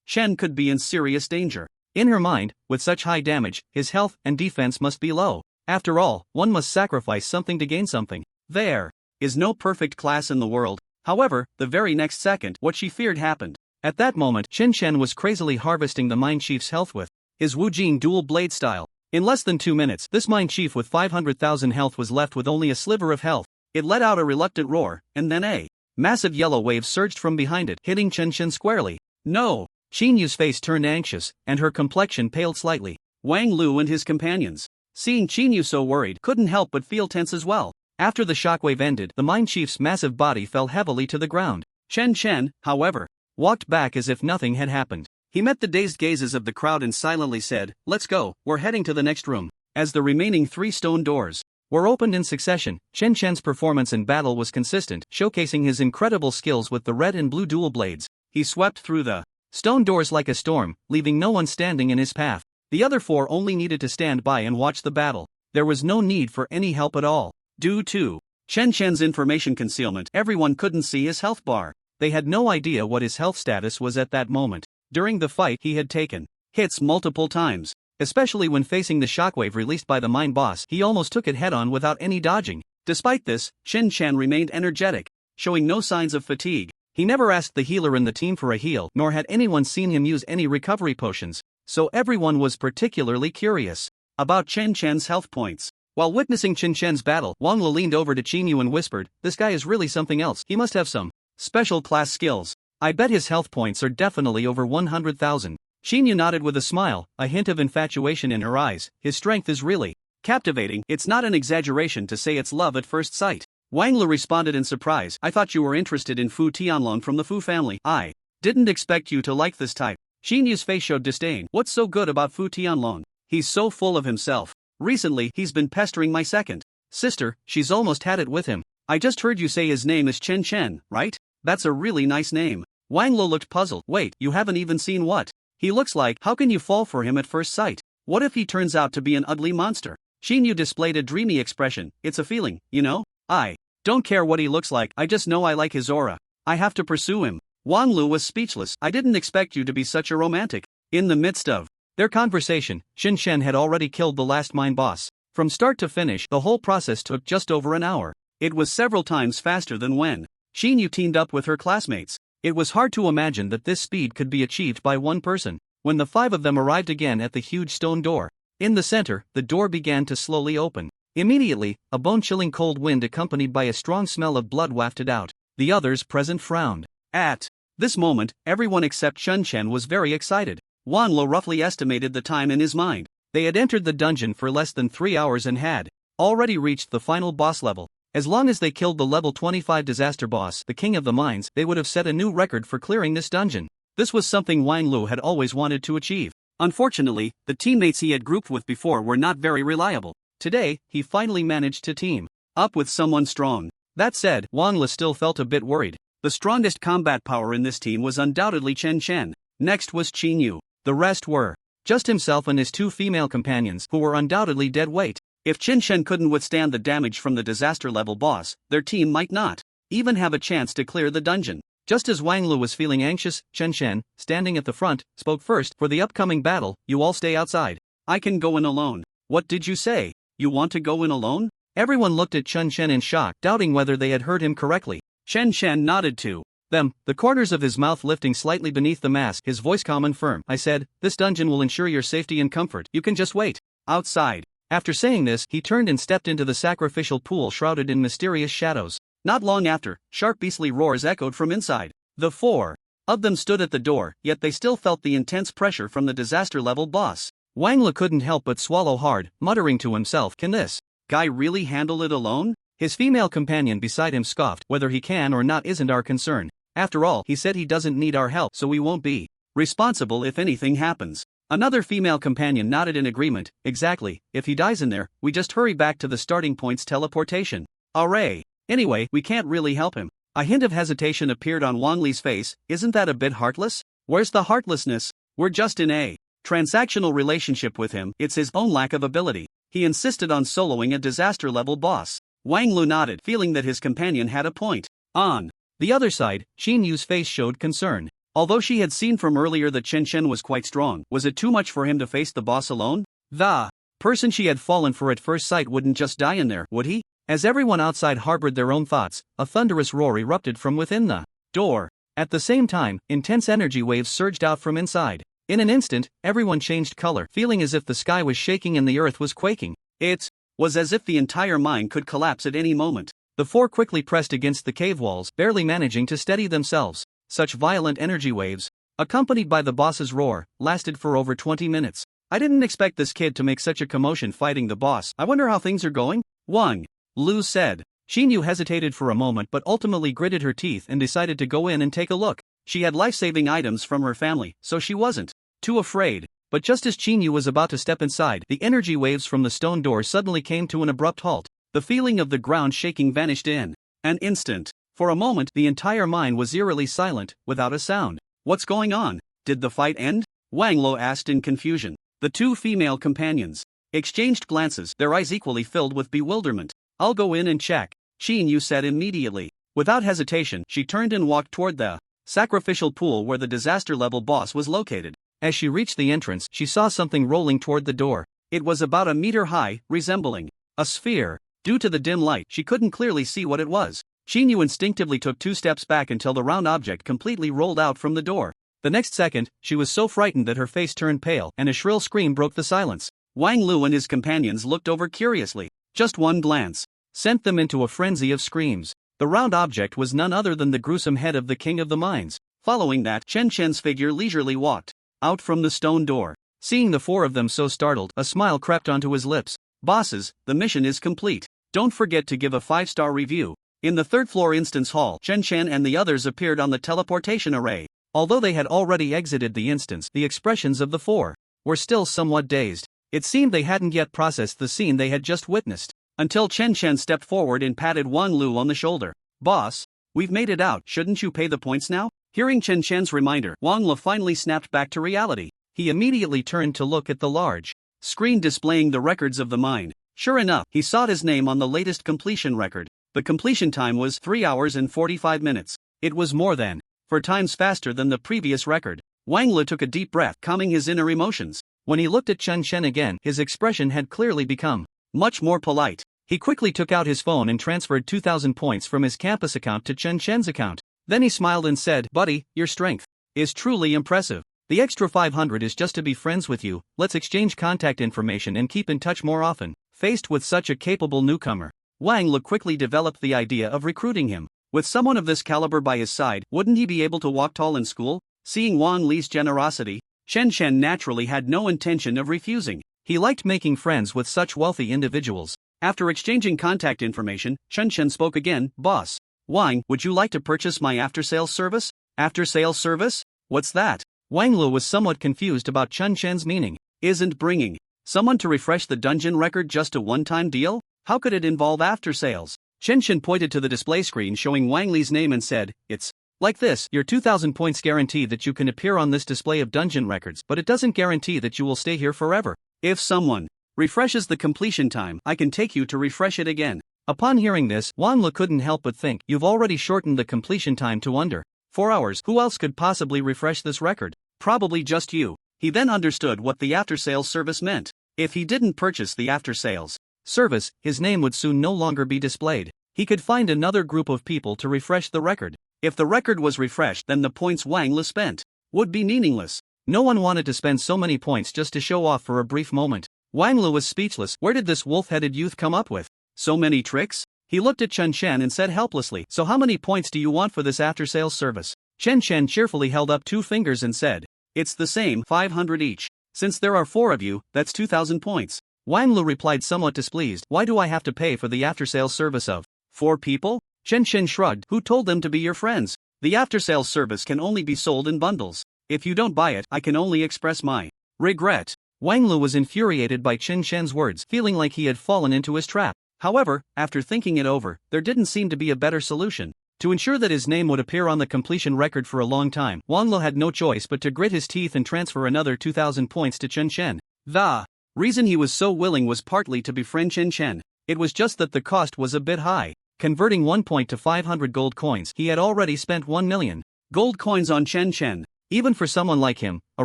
Chen could be in serious danger. In her mind, with such high damage, his health and defense must be low. After all, one must sacrifice something to gain something. There is no perfect class in the world. However, the very next second, what she feared happened. At that moment, Chen Chen was crazily harvesting the mine chief's health with his Wu Jing dual blade style. In less than 2 minutes, this mine chief with 500,000 health was left with only a sliver of health. It let out a reluctant roar, and then a massive yellow wave surged from behind it, hitting Chen Chen squarely. No! Qin Yu's face turned anxious, and her complexion paled slightly. Wang Lu and his companions, seeing Qin Yu so worried, couldn't help but feel tense as well. After the shockwave ended, the mine chief's massive body fell heavily to the ground. Chen Chen, however, walked back as if nothing had happened. He met the dazed gazes of the crowd and silently said, "Let's go, we're heading to the next room." As the remaining 3 stone doors were opened in succession, Chen Chen's performance in battle was consistent, showcasing his incredible skills with the red and blue dual blades. He swept through the stone doors like a storm, leaving no one standing in his path. The other 4 only needed to stand by and watch the battle. There was no need for any help at all. Due to Chen Chen's information concealment, everyone couldn't see his health bar. They had no idea what his health status was at that moment. During the fight, he had taken hits multiple times. Especially when facing the shockwave released by the mine boss, he almost took it head-on without any dodging. Despite this, Chen Chen remained energetic, showing no signs of fatigue. He never asked the healer in the team for a heal, nor had anyone seen him use any recovery potions, so everyone was particularly curious about Chen Chen's health points. While witnessing Chen Chen's battle, Wang Lu leaned over to Qin Yu and whispered, "This guy is really something else. He must have some special class skills. I bet his health points are definitely over 100,000. Qin Yu nodded with a smile, a hint of infatuation in her eyes. His strength is really captivating. It's not an exaggeration to say it's love at first sight. Wang Lu responded in surprise. "I thought you were interested in Fu Tianlong from the Fu family. I didn't expect you to like this type." Qin Yu's face showed disdain. "What's so good about Fu Tianlong? He's so full of himself. Recently, he's been pestering my second sister. She's almost had it with him. I just heard you say his name is Chen Chen, right? That's a really nice name." Wang Lu looked puzzled. "Wait, you haven't even seen what he looks like? How can you fall for him at first sight? What if he turns out to be an ugly monster?" Qin Yu displayed a dreamy expression. "It's a feeling, you know? I don't care what he looks like, I just know I like his aura. I have to pursue him." Wang Lu was speechless. "I didn't expect you to be such a romantic." In the midst of their conversation, Chen Chen had already killed the last mine boss. From start to finish, the whole process took just over an hour. It was several times faster than when Qin Yu teamed up with her classmates. It was hard to imagine that this speed could be achieved by one person. When the 5 of them arrived again at the huge stone door, in the center, the door began to slowly open. Immediately, a bone-chilling cold wind accompanied by a strong smell of blood wafted out. The others present frowned. At this moment, everyone except Chen Chen was very excited. Wang Lu roughly estimated the time in his mind. They had entered the dungeon for less than 3 hours and had already reached the final boss level. As long as they killed the level 25 disaster boss, the king of the mines, they would have set a new record for clearing this dungeon. This was something Wang Lu had always wanted to achieve. Unfortunately, the teammates he had grouped with before were not very reliable. Today, he finally managed to team up with someone strong. That said, Wang Li still felt a bit worried. The strongest combat power in this team was undoubtedly Chen Chen. Next was Qin Yu. The rest were just himself and his two female companions, who were undoubtedly dead weight. If Chen Chen couldn't withstand the damage from the disaster-level boss, their team might not even have a chance to clear the dungeon. Just as Wang Lu was feeling anxious, Chen Chen, standing at the front, spoke first. For the upcoming battle, you all stay outside. I can go in alone. What did you say? You want to go in alone? Everyone looked at Chen Chen in shock, doubting whether they had heard him correctly. Chen Chen nodded to them, the corners of his mouth lifting slightly beneath the mask, his voice calm and firm. I said, this dungeon will ensure your safety and comfort. You can just wait outside. After saying this, he turned and stepped into the sacrificial pool shrouded in mysterious shadows. Not long after, sharp beastly roars echoed from inside. The four of them stood at the door, yet they still felt the intense pressure from the disaster-level boss. Wang Li couldn't help but swallow hard, muttering to himself, can this guy really handle it alone? His female companion beside him scoffed, whether he can or not isn't our concern. After all, he said he doesn't need our help, so we won't be responsible if anything happens. Another female companion nodded in agreement. Exactly, if he dies in there, we just hurry back to the starting point's teleportation array. Anyway, we can't really help him. A hint of hesitation appeared on Wang Li's face. Isn't that a bit heartless? Where's the heartlessness? We're just in a transactional relationship with him. It's his own lack of ability. He insisted on soloing a disaster-level boss. Wang Lu nodded, feeling that his companion had a point. On the other side, Qin Yu's face showed concern. Although she had seen from earlier that Chen Chen was quite strong, was it too much for him to face the boss alone? The person she had fallen for at first sight wouldn't just die in there, would he? As everyone outside harbored their own thoughts, a thunderous roar erupted from within the door. At the same time, intense energy waves surged out from inside. In an instant, everyone changed color, feeling as if the sky was shaking and the earth was quaking. It was as if the entire mine could collapse at any moment. The four quickly pressed against the cave walls, barely managing to steady themselves. Such violent energy waves, accompanied by the boss's roar, lasted for over 20 minutes. I didn't expect this kid to make such a commotion fighting the boss. I wonder how things are going? Wang Lu said. Qin Yu hesitated for a moment but ultimately gritted her teeth and decided to go in and take a look. She had life-saving items from her family, so she wasn't too afraid. But just as Qin Yu was about to step inside, the energy waves from the stone door suddenly came to an abrupt halt. The feeling of the ground shaking vanished in an instant. For a moment, the entire mine was eerily silent, without a sound. What's going on? Did the fight end? Wang Lu asked in confusion. The two female companions exchanged glances, their eyes equally filled with bewilderment. I'll go in and check, Qin Yu said immediately. Without hesitation, she turned and walked toward the sacrificial pool where the disaster-level boss was located. As she reached the entrance, she saw something rolling toward the door. It was about a meter high, resembling a sphere. Due to the dim light, she couldn't clearly see what it was. Qin Yu instinctively took 2 steps back until the round object completely rolled out from the door. The next second, she was so frightened that her face turned pale, and a shrill scream broke the silence. Wang Lu and his companions looked over curiously. Just one glance sent them into a frenzy of screams. The round object was none other than the gruesome head of the king of the mines. Following that, Chen Chen's figure leisurely walked out from the stone door. Seeing the four of them so startled, a smile crept onto his lips. Bosses, the mission is complete. Don't forget to give a 5-star review. In the third-floor instance hall, Chen Chen and the others appeared on the teleportation array. Although they had already exited the instance, the expressions of the four were still somewhat dazed. It seemed they hadn't yet processed the scene they had just witnessed. Until Chen Chen stepped forward and patted Wang Lu on the shoulder. Boss, we've made it out, shouldn't you pay the points now? Hearing Chen Chen's reminder, Wang Lu finally snapped back to reality. He immediately turned to look at the large screen displaying the records of the mine. Sure enough, he saw his name on the latest completion record. The completion time was 3 hours and 45 minutes. It was more than 4 times faster than the previous record. Wang Lu took a deep breath, calming his inner emotions. When he looked at Chen Chen again, his expression had clearly become much more polite. He quickly took out his phone and transferred 2,000 points from his campus account to Chen Chen's account. Then he smiled and said, "Buddy, your strength is truly impressive. The extra 500 is just to be friends with you. Let's exchange contact information and keep in touch more often." Faced with such a capable newcomer, Wang Lu quickly developed the idea of recruiting him. With someone of this caliber by his side, wouldn't he be able to walk tall in school? Seeing Wang Li's generosity, Chen Chen naturally had no intention of refusing. He liked making friends with such wealthy individuals. After exchanging contact information, Chen Chen spoke again. "Boss, Wang, would you like to purchase my after-sales service?" "After-sales service? What's that?" Wang Lu was somewhat confused about Chen Chen's meaning. Isn't bringing someone to refresh the dungeon record just a one-time deal? How could it involve after-sales? Chen Chen pointed to the display screen showing Wang Li's name and said, "It's like this, your 2000 points guarantee that you can appear on this display of dungeon records, but it doesn't guarantee that you will stay here forever. If someone refreshes the completion time, I can take you to refresh it again." Upon hearing this, Wang Li couldn't help but think, you've already shortened the completion time to under 4 hours, who else could possibly refresh this record? Probably just you. He then understood what the after-sales service meant. If he didn't purchase the after-sales service, his name would soon no longer be displayed. He could find another group of people to refresh the record. If the record was refreshed, then the points Wang Li spent would be meaningless. No one wanted to spend so many points just to show off for a brief moment. Wang Li was speechless. Where did this wolf-headed youth come up with so many tricks? He looked at Chen Chen and said helplessly, "So how many points do you want for this after-sales service?" Chen Chen cheerfully held up 2 fingers and said, "It's the same, 500 each. Since there are 4 of you, that's 2000 points." Wang Li replied somewhat displeased, "Why do I have to pay for the after-sales service of 4 people? Chen Chen shrugged, "Who told them to be your friends? The after-sales service can only be sold in bundles. If you don't buy it, I can only express my regret." Wang Li was infuriated by Chen Chen's words, feeling like he had fallen into his trap. However, after thinking it over, there didn't seem to be a better solution. To ensure that his name would appear on the completion record for a long time, Wang Li had no choice but to grit his teeth and transfer another 2000 points to Chen Chen. The reason he was so willing was partly to befriend Chen Chen. It was just that the cost was a bit high. Converting 1 point to 500 gold coins, he had already spent 1 million gold coins on Chen Chen. Even for someone like him, a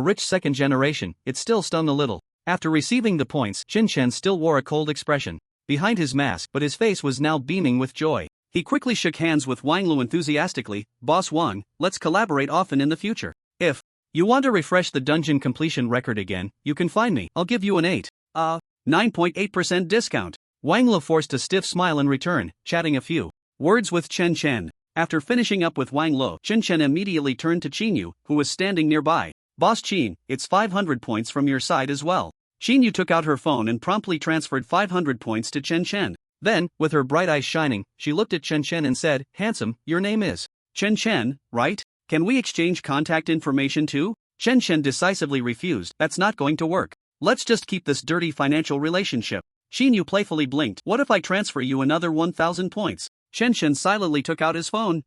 rich second generation, it still stung a little. After receiving the points, Chen Chen still wore a cold expression behind his mask, but his face was now beaming with joy. He quickly shook hands with Wang Li enthusiastically. "Boss Wang, let's collaborate often in the future. If you want to refresh the dungeon completion record again, you can find me. I'll give you an 9.8% discount." Wang Li forced a stiff smile in return, chatting a few words with Chen Chen. After finishing up with Wang Li, Chen Chen immediately turned to Qin, who was standing nearby. "Boss Qin, it's 500 points from your side as well." Qin took out her phone and promptly transferred 500 points to Chen Chen. Then, with her bright eyes shining, she looked at Chen Chen and said, "Handsome, your name is Chen Chen, right? Can we exchange contact information too?" Chen Chen decisively refused. "That's not going to work. Let's just keep this dirty financial relationship." Qin playfully blinked. "What if I transfer you another 1000 points? Chen Chen silently took out his phone.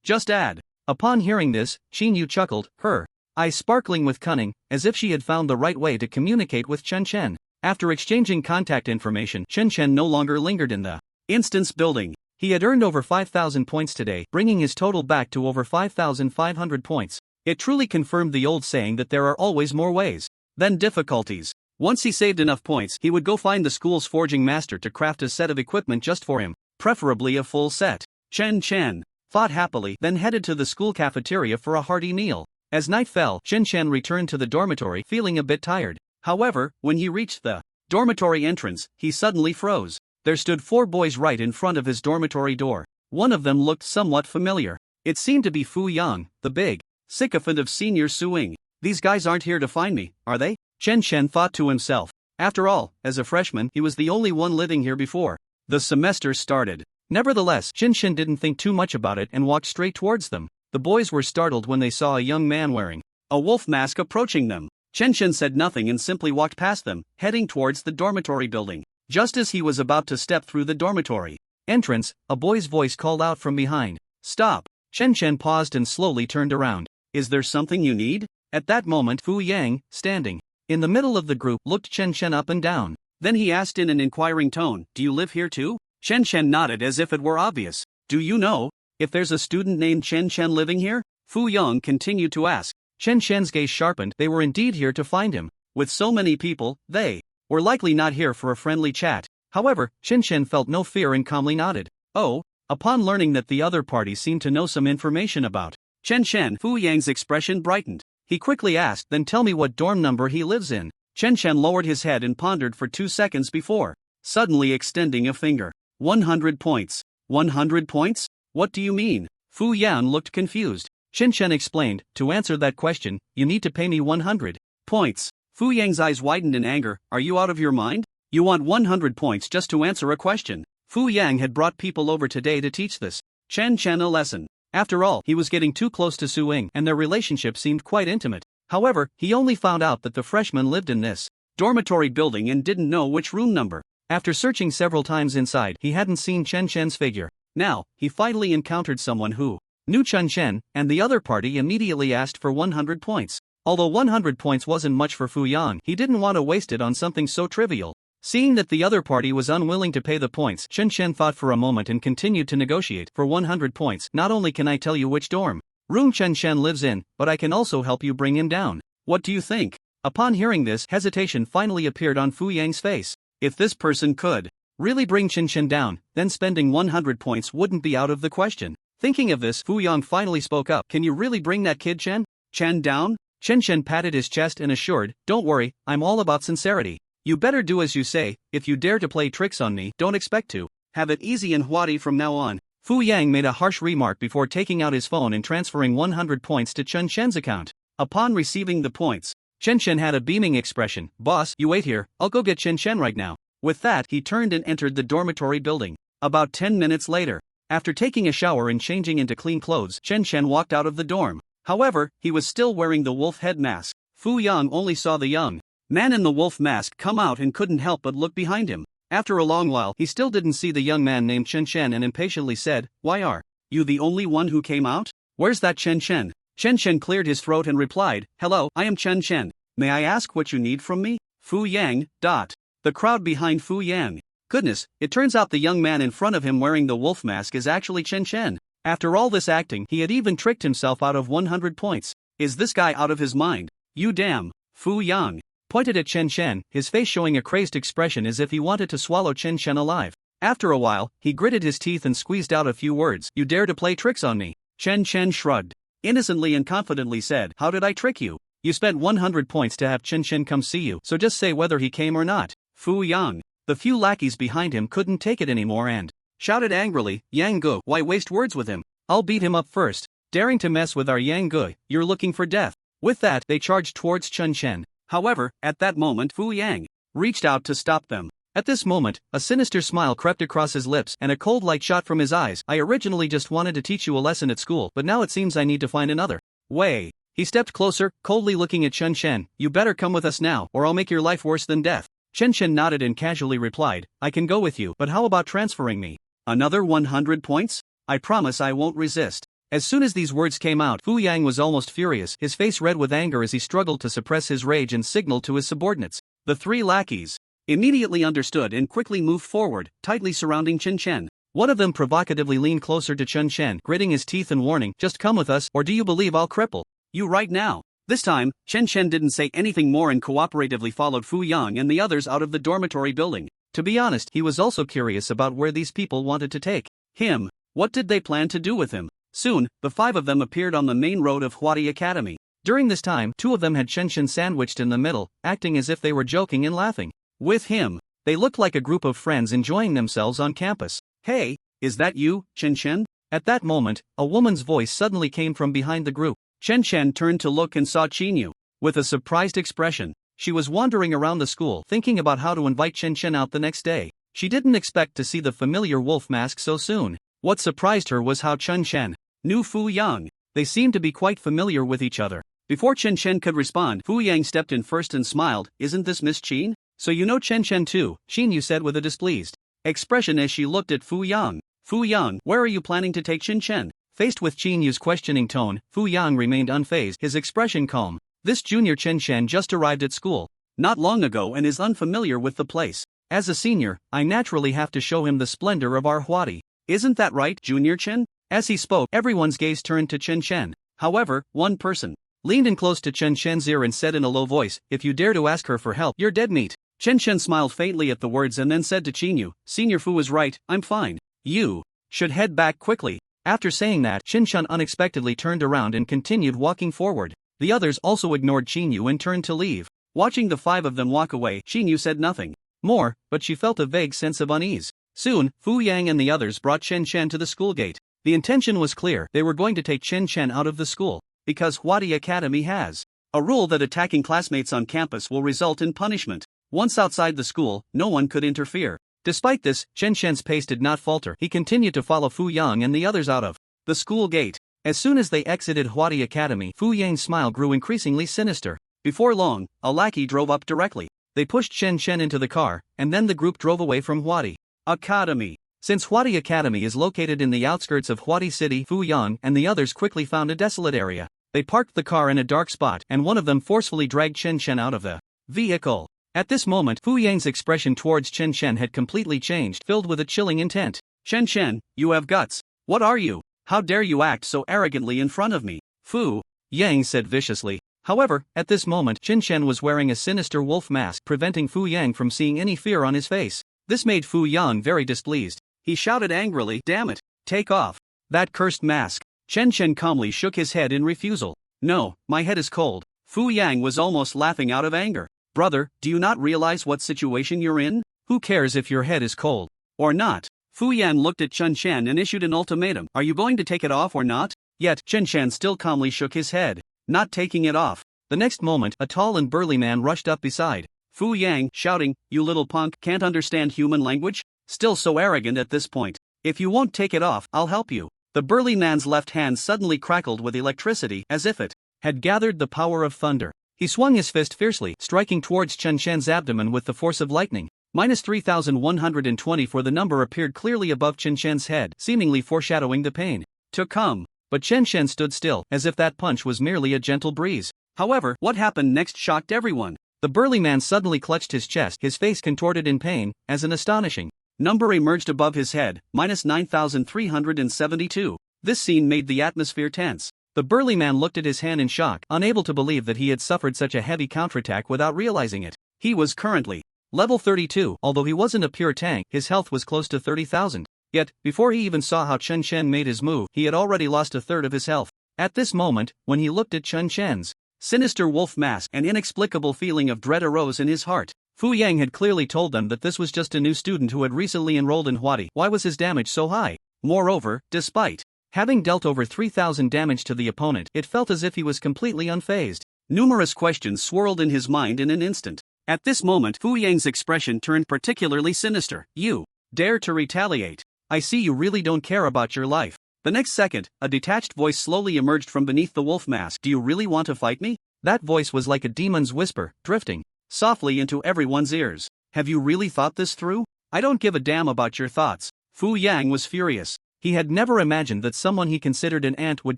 Just add. Upon hearing this, Qin chuckled, her eyes sparkling with cunning, as if she had found the right way to communicate with Chen Chen. After exchanging contact information, Chen Chen no longer lingered in the instance building. He had earned over 5,000 points today, bringing his total back to over 5,500 points. It truly confirmed the old saying that there are always more ways than difficulties. Once he saved enough points, he would go find the school's forging master to craft a set of equipment just for him, preferably a full set. Chen Chen fought happily, then headed to the school cafeteria for a hearty meal. As night fell, Chen Chen returned to the dormitory, feeling a bit tired. However, when he reached the dormitory entrance, he suddenly froze. There stood 4 boys right in front of his dormitory door. One of them looked somewhat familiar. It seemed to be Fu Yang, the big sycophant of Senior Suing. "These guys aren't here to find me, are they?" Chen Chen thought to himself. After all, as a freshman, he was the only one living here before the semester started. Nevertheless, Chen Chen didn't think too much about it and walked straight towards them. The boys were startled when they saw a young man wearing a wolf mask approaching them. Chen Chen said nothing and simply walked past them, heading towards the dormitory building. Just as he was about to step through the dormitory entrance, a boy's voice called out from behind, "Stop!" Chen Chen paused and slowly turned around. "Is there something you need?" At that moment, Fu Yang, standing in the middle of the group, looked Chen Chen up and down. Then he asked in an inquiring tone, "Do you live here too?" Chen Chen nodded as if it were obvious. "Do you know if there's a student named Chen Chen living here?" Fu Yang continued to ask. Chen Chen's gaze sharpened. They were indeed here to find him. With so many people, they were likely not here for a friendly chat. However, Chen Chen felt no fear and calmly nodded. "Oh." Upon learning that the other party seemed to know some information about Chen Chen, Fu Yang's expression brightened. He quickly asked, "Then tell me what dorm number he lives in." Chen Chen lowered his head and pondered for 2 seconds before suddenly extending a finger. 100 points. 100 points? What do you mean? Fu Yang looked confused. Chen Chen explained, "To answer that question, you need to pay me 100 points. Fu Yang's eyes widened in anger. "Are you out of your mind? You want 100 points just to answer a question?" Fu Yang had brought people over today to teach this Chen Chen a lesson. After all, he was getting too close to Su Ying and their relationship seemed quite intimate. However, he only found out that the freshman lived in this dormitory building and didn't know which room number. After searching several times inside, he hadn't seen Chen Chen's figure. Now, he finally encountered someone who knew Chen Chen, and the other party immediately asked for 100 points. Although 100 points wasn't much for Fu Yang, he didn't want to waste it on something so trivial. Seeing that the other party was unwilling to pay the points, Chen Chen thought for a moment and continued to negotiate. For 100 points, not only can I tell you which dorm room Chen Chen lives in, but I can also help you bring him down. What do you think? Upon hearing this, hesitation finally appeared on Fu Yang's face. If this person could really bring Chen Chen down, then spending 100 points wouldn't be out of the question. Thinking of this, Fu Yang finally spoke up. Can you really bring that kid Chen down? Chen Chen patted his chest and assured, don't worry, I'm all about sincerity. You better do as you say. If you dare to play tricks on me, don't expect to have it easy and haughty from now on. Fu Yang made a harsh remark before taking out his phone and transferring 100 points to Chen Chen's account. Upon receiving the points, Chen Chen had a beaming expression. Boss, you wait here, I'll go get Chen Chen right now. With that, he turned and entered the dormitory building. About 10 minutes later, after taking a shower and changing into clean clothes, Chen Chen walked out of the dorm. However, he was still wearing the wolf head mask. Fu Yang only saw the young man in the wolf mask come out and couldn't help but look behind him. After a long while, he still didn't see the young man named Chen Chen and impatiently said, why are you the only one who came out? Where's that Chen Chen? Chen Chen cleared his throat and replied, hello, I am Chen Chen. May I ask what you need from me? Fu Yang. The crowd behind Fu Yang. Goodness, it turns out the young man in front of him wearing the wolf mask is actually Chen Chen. After all this acting, he had even tricked himself out of 100 points. Is this guy out of his mind? You damn. Fu Yang pointed at Chen Chen, his face showing a crazed expression as if he wanted to swallow Chen Chen alive. After a while, he gritted his teeth and squeezed out a few words. You dare to play tricks on me? Chen Chen shrugged innocently and confidently said, how did I trick you? You spent 100 points to have Chen Chen come see you, so just say whether he came or not. Fu Yang. The few lackeys behind him couldn't take it anymore and shouted angrily, Yang Gu, why waste words with him? I'll beat him up first. Daring to mess with our Yang Gu, you're looking for death. With that, they charged towards Chen Chen. However, at that moment Fu Yang reached out to stop them. At this moment, a sinister smile crept across his lips and a cold light shot from his eyes. I originally just wanted to teach you a lesson at school, but now it seems I need to find another way. He stepped closer, coldly looking at Chen Chen. You better come with us now, or I'll make your life worse than death. Chen Chen nodded and casually replied, I can go with you, but how about transferring me? Another 100 points? I promise I won't resist. As soon as these words came out, Fu Yang was almost furious, his face red with anger as he struggled to suppress his rage and signaled to his subordinates. The three lackeys immediately understood and quickly moved forward, tightly surrounding Chen Chen. One of them provocatively leaned closer to Chen Chen, gritting his teeth and warning, just come with us, or do you believe I'll cripple you right now? This time, Chen Chen didn't say anything more and cooperatively followed Fu Yang and the others out of the dormitory building. To be honest, he was also curious about where these people wanted to take him. What did they plan to do with him? Soon, the five of them appeared on the main road of Huadi Academy. During this time, two of them had Chen Chen sandwiched in the middle, acting as if they were joking and laughing with him. They looked like a group of friends enjoying themselves on campus. Hey, is that you, Chen Chen? At that moment, a woman's voice suddenly came from behind the group. Chen Chen turned to look and saw Qinyu. With a surprised expression, she was wandering around the school thinking about how to invite Chen Chen out the next day. She didn't expect to see the familiar wolf mask so soon. What surprised her was how Chen Chen knew Fu Yang. They seemed to be quite familiar with each other. Before Chen Chen could respond, Fu Yang stepped in first and smiled, isn't this Miss Qin? So you know Chen Chen too, Qinyu said with a displeased expression as she looked at Fu Yang. Fu Yang, where are you planning to take Chen Chen? Faced with Qinyu's questioning tone, Fu Yang remained unfazed, his expression calm. This junior Chen Chen just arrived at school not long ago and is unfamiliar with the place. As a senior, I naturally have to show him the splendor of our Huadi. Isn't that right, Junior Chen? As he spoke, everyone's gaze turned to Chen Chen. However, one person leaned in close to Chen Chen's ear and said in a low voice, if you dare to ask her for help, you're dead meat. Chen Chen smiled faintly at the words and then said to Qinyu, Senior Fu is right, I'm fine. You should head back quickly. After saying that, Chen Chen unexpectedly turned around and continued walking forward. The others also ignored Qinyu and turned to leave. Watching the five of them walk away, Qinyu said nothing more, but she felt a vague sense of unease. Soon, Fu Yang and the others brought Chen Chen to the school gate. The intention was clear, they were going to take Chen Chen out of the school, because Huadi Academy has a rule that attacking classmates on campus will result in punishment. Once outside the school, no one could interfere. Despite this, Chen Chen's pace did not falter. He continued to follow Fu Yang and the others out of the school gate. As soon as they exited Huadi Academy, Fu Yang's smile grew increasingly sinister. Before long, a lackey drove up directly. They pushed Chen Chen into the car, and then the group drove away from Huadi Academy. Since Huadi Academy is located in the outskirts of Huadi City, Fuyang and the others quickly found a desolate area. They parked the car in a dark spot, and one of them forcefully dragged Chen Chen out of the vehicle. At this moment, Fu Yang's expression towards Chen Chen had completely changed, filled with a chilling intent. Chen Chen, you have guts. What are you? How dare you act so arrogantly in front of me? Fu Yang said viciously. However, at this moment, Chen Chen was wearing a sinister wolf mask, preventing Fu Yang from seeing any fear on his face. This made Fu Yang very displeased. He shouted angrily, "Damn it! Take off that cursed mask." Chen Chen calmly shook his head in refusal. "No, my head is cold." Fu Yang was almost laughing out of anger. "Brother, do you not realize what situation you're in? Who cares if your head is cold or not?" Fu Yan looked at Chen Chen and issued an ultimatum. "Are you going to take it off or not?" Yet, Chen Chen still calmly shook his head, not taking it off. The next moment, a tall and burly man rushed up beside Fu Yang, shouting, "You little punk, can't understand human language? Still so arrogant at this point. If you won't take it off, I'll help you." The burly man's left hand suddenly crackled with electricity, as if it had gathered the power of thunder. He swung his fist fiercely, striking towards Chen Chen's abdomen with the force of lightning. Minus 3,120 for the number appeared clearly above Chen Chen's head, seemingly foreshadowing the pain to come. But Chen Chen stood still, as if that punch was merely a gentle breeze. However, what happened next shocked everyone. The burly man suddenly clutched his chest, his face contorted in pain, as an astonishing number emerged above his head, minus 9,372. This scene made the atmosphere tense. The burly man looked at his hand in shock, unable to believe that he had suffered such a heavy counterattack without realizing it. He was currently level 32, although he wasn't a pure tank, his health was close to 30,000. Yet, before he even saw how Chen Chen made his move, he had already lost a third of his health. At this moment, when he looked at Chen Chen's sinister wolf mask, an inexplicable feeling of dread arose in his heart. Fu Yang had clearly told them that this was just a new student who had recently enrolled in Huadi. Why was his damage so high? Moreover, despite having dealt over 3,000 damage to the opponent, it felt as if he was completely unfazed. Numerous questions swirled in his mind in an instant. At this moment, Fu Yang's expression turned particularly sinister. "You dare to retaliate? I see you really don't care about your life." The next second, a detached voice slowly emerged from beneath the wolf mask. "Do you really want to fight me?" That voice was like a demon's whisper, drifting softly into everyone's ears. "Have you really thought this through? I don't give a damn about your thoughts." Fu Yang was furious. He had never imagined that someone he considered an ant would